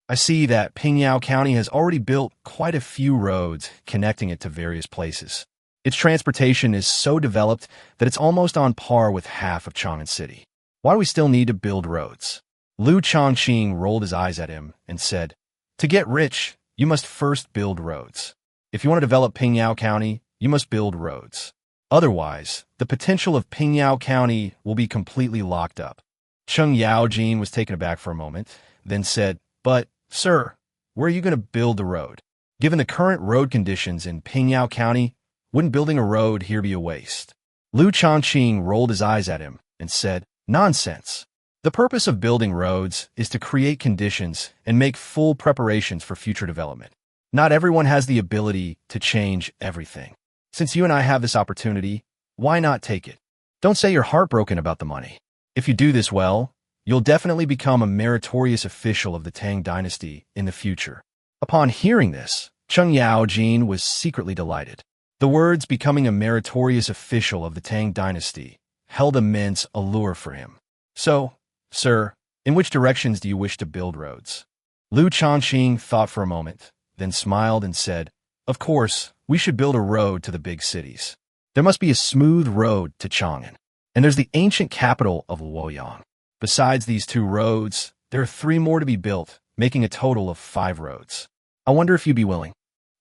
A: I see that Pingyao County has already built quite a few roads connecting it to various places. Its transportation is so developed that it's almost on par with half of Chang'an City. Why do we still need to build roads? Liu Shaoqing rolled his eyes at him and said, to get rich, you must first build roads. If you want to develop Pingyao County, you must build roads. Otherwise, the potential of Pingyao County will be completely locked up. Cheng Yaojin was taken aback for a moment, then said, but, sir, where are you going to build the road? Given the current road conditions in Pingyao County, wouldn't building a road here be a waste? Liu Shaoqing rolled his eyes at him and said, nonsense. The purpose of building roads is to create conditions and make full preparations for future development. Not everyone has the ability to change everything. Since you and I have this opportunity, why not take it? Don't say you're heartbroken about the money. If you do this well, you'll definitely become a meritorious official of the Tang Dynasty in the future. Upon hearing this, Cheng Yaojin was secretly delighted. The words becoming a meritorious official of the Tang Dynasty held immense allure for him. So, sir, in which directions do you wish to build roads? Liu Shaoqing thought for a moment, then smiled and said, of course, we should build a road to the big cities. There must be a smooth road to Chang'an. And there's the ancient capital of Luoyang. Besides these 2 roads, there are 3 more to be built, making a total of 5 roads. I wonder if you'd be willing.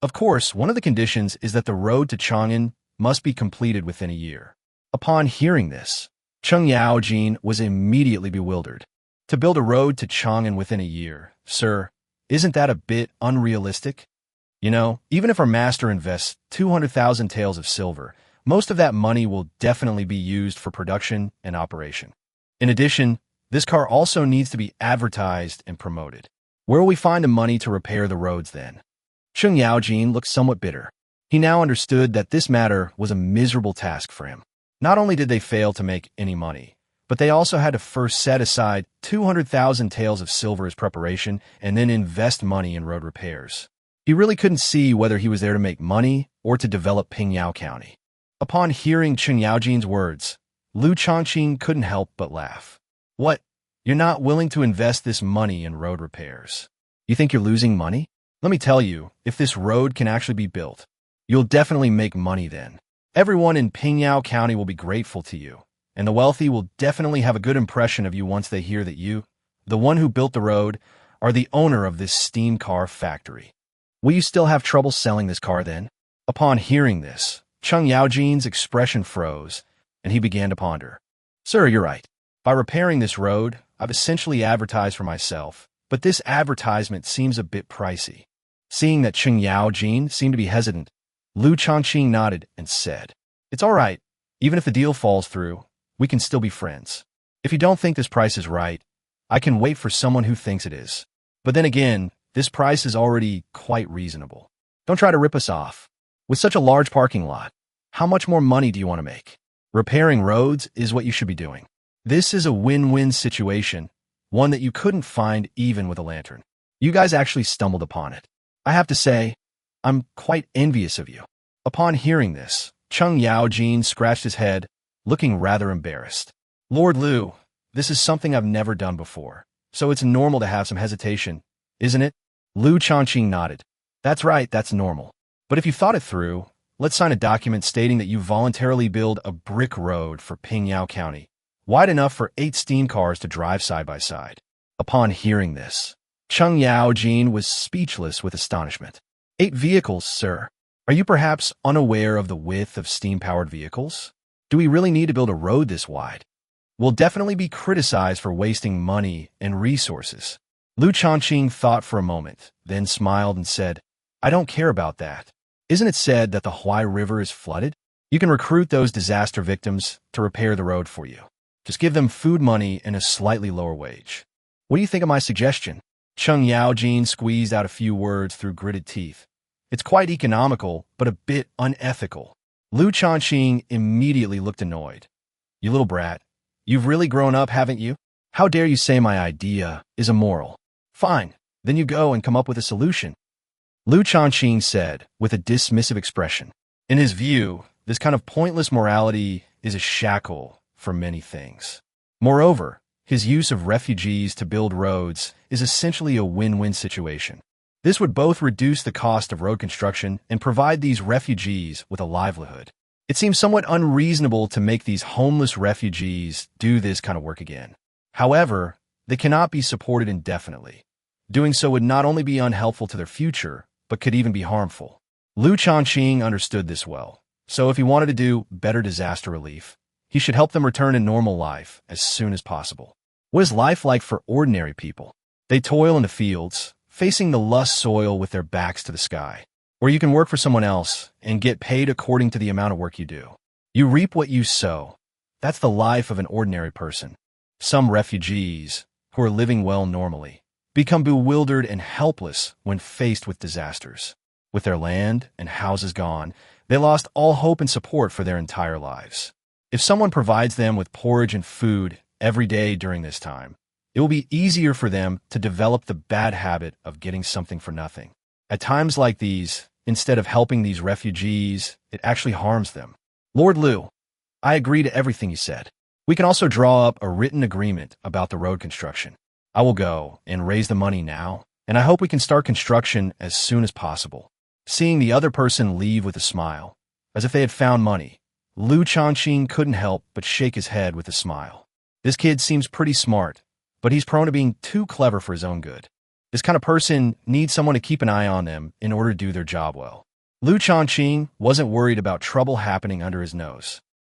A: Of course, one of the conditions is that the road to Chang'an must be completed within a year. Upon hearing this, Cheng Yaojin was immediately bewildered. To build a road to Chang'an within a year, sir, isn't that a bit unrealistic? You know, even if our master invests 200,000 taels of silver, most of that money will definitely be used for production and operation. In addition, this car also needs to be advertised and promoted. Where will we find the money to repair the roads then? Cheng Yaojin looked somewhat bitter. He now understood that this matter was a miserable task for him. Not only did they fail to make any money, but they also had to first set aside 200,000 taels of silver as preparation and then invest money in road repairs. He really couldn't see whether he was there to make money or to develop Pingyao County. Upon hearing Cheng Yaojin's words, Liu Shaoqing couldn't help but laugh. What? You're not willing to invest this money in road repairs? You think you're losing money? Let me tell you, if this road can actually be built, you'll definitely make money then. Everyone in Pingyao County will be grateful to you, and the wealthy will definitely have a good impression of you once they hear that you, the one who built the road, are the owner of this steam car factory. Will you still have trouble selling this car then? Upon hearing this, Cheng Yaojin's expression froze, and he began to ponder. Sir, you're right. By repairing this road, I've essentially advertised for myself, but this advertisement seems a bit pricey. Seeing that Cheng Yaojin seemed to be hesitant, Liu Shaoqing nodded and said, It's all right. Even if the deal falls through, we can still be friends. If you don't think this price is right, I can wait for someone who thinks it is. But then again, this price is already quite reasonable. Don't try to rip us off. With such a large parking lot, how much more money do you want to make? Repairing roads is what you should be doing. This is a win-win situation, one that you couldn't find even with a lantern. You guys actually stumbled upon it. I have to say, I'm quite envious of you. Upon hearing this, Chung Yaojin scratched his head, looking rather embarrassed. Lord Liu, this is something I've never done before, so it's normal to have some hesitation, isn't it? Liu Shaoqing nodded. That's right, that's normal. But if you thought it through, let's sign a document stating that you voluntarily build a brick road for Pingyao County, wide enough for 8 steam cars to drive side by side. Upon hearing this, Chung Yaojin was speechless with astonishment. 8 vehicles, sir. Are you perhaps unaware of the width of steam-powered vehicles? Do we really need to build a road this wide? We'll definitely be criticized for wasting money and resources. Liu Shaoqing thought for a moment, then smiled and said, I don't care about that. Isn't it said that the Huai River is flooded? You can recruit those disaster victims to repair the road for you. Just give them food money and a slightly lower wage. What do you think of my suggestion? Chung Yaojin squeezed out a few words through gritted teeth. It's quite economical, but a bit unethical. Liu Shaoqing immediately looked annoyed. You little brat, you've really grown up, haven't you? How dare you say my idea is immoral? Fine, then you go and come up with a solution. Liu Shaoqing said, with a dismissive expression. In his view, this kind of pointless morality is a shackle for many things. Moreover, his use of refugees to build roads is essentially a win-win situation. This would both reduce the cost of road construction and provide these refugees with a livelihood. It seems somewhat unreasonable to make these homeless refugees do this kind of work again. However, they cannot be supported indefinitely. Doing so would not only be unhelpful to their future, but could even be harmful. Liu Shaoqing understood this well, so if he wanted to do better disaster relief, he should help them return to normal life as soon as possible. What is life like for ordinary people? They toil in the fields, facing the lush soil with their backs to the sky. Or you can work for someone else and get paid according to the amount of work you do. You reap what you sow. That's the life of an ordinary person. Some refugees, who are living well normally, become bewildered and helpless when faced with disasters. With their land and houses gone, they lost all hope and support for their entire lives. If someone provides them with porridge and food every day during this time, it will be easier for them to develop the bad habit of getting something for nothing. At times like these, instead of helping these refugees, it actually harms them. Lord Liu, I agree to everything you said. We can also draw up a written agreement about the road construction. I will go and raise the money now, and I hope we can start construction as soon as possible. Seeing the other person leave with a smile, as if they had found money, Liu Shaoqing couldn't help but shake his head with a smile. This kid seems pretty smart, but he's prone to being too clever for his own good. This kind of person needs someone to keep an eye on them in order to do their job well. Liu Shaoqing wasn't worried about trouble happening under his nose.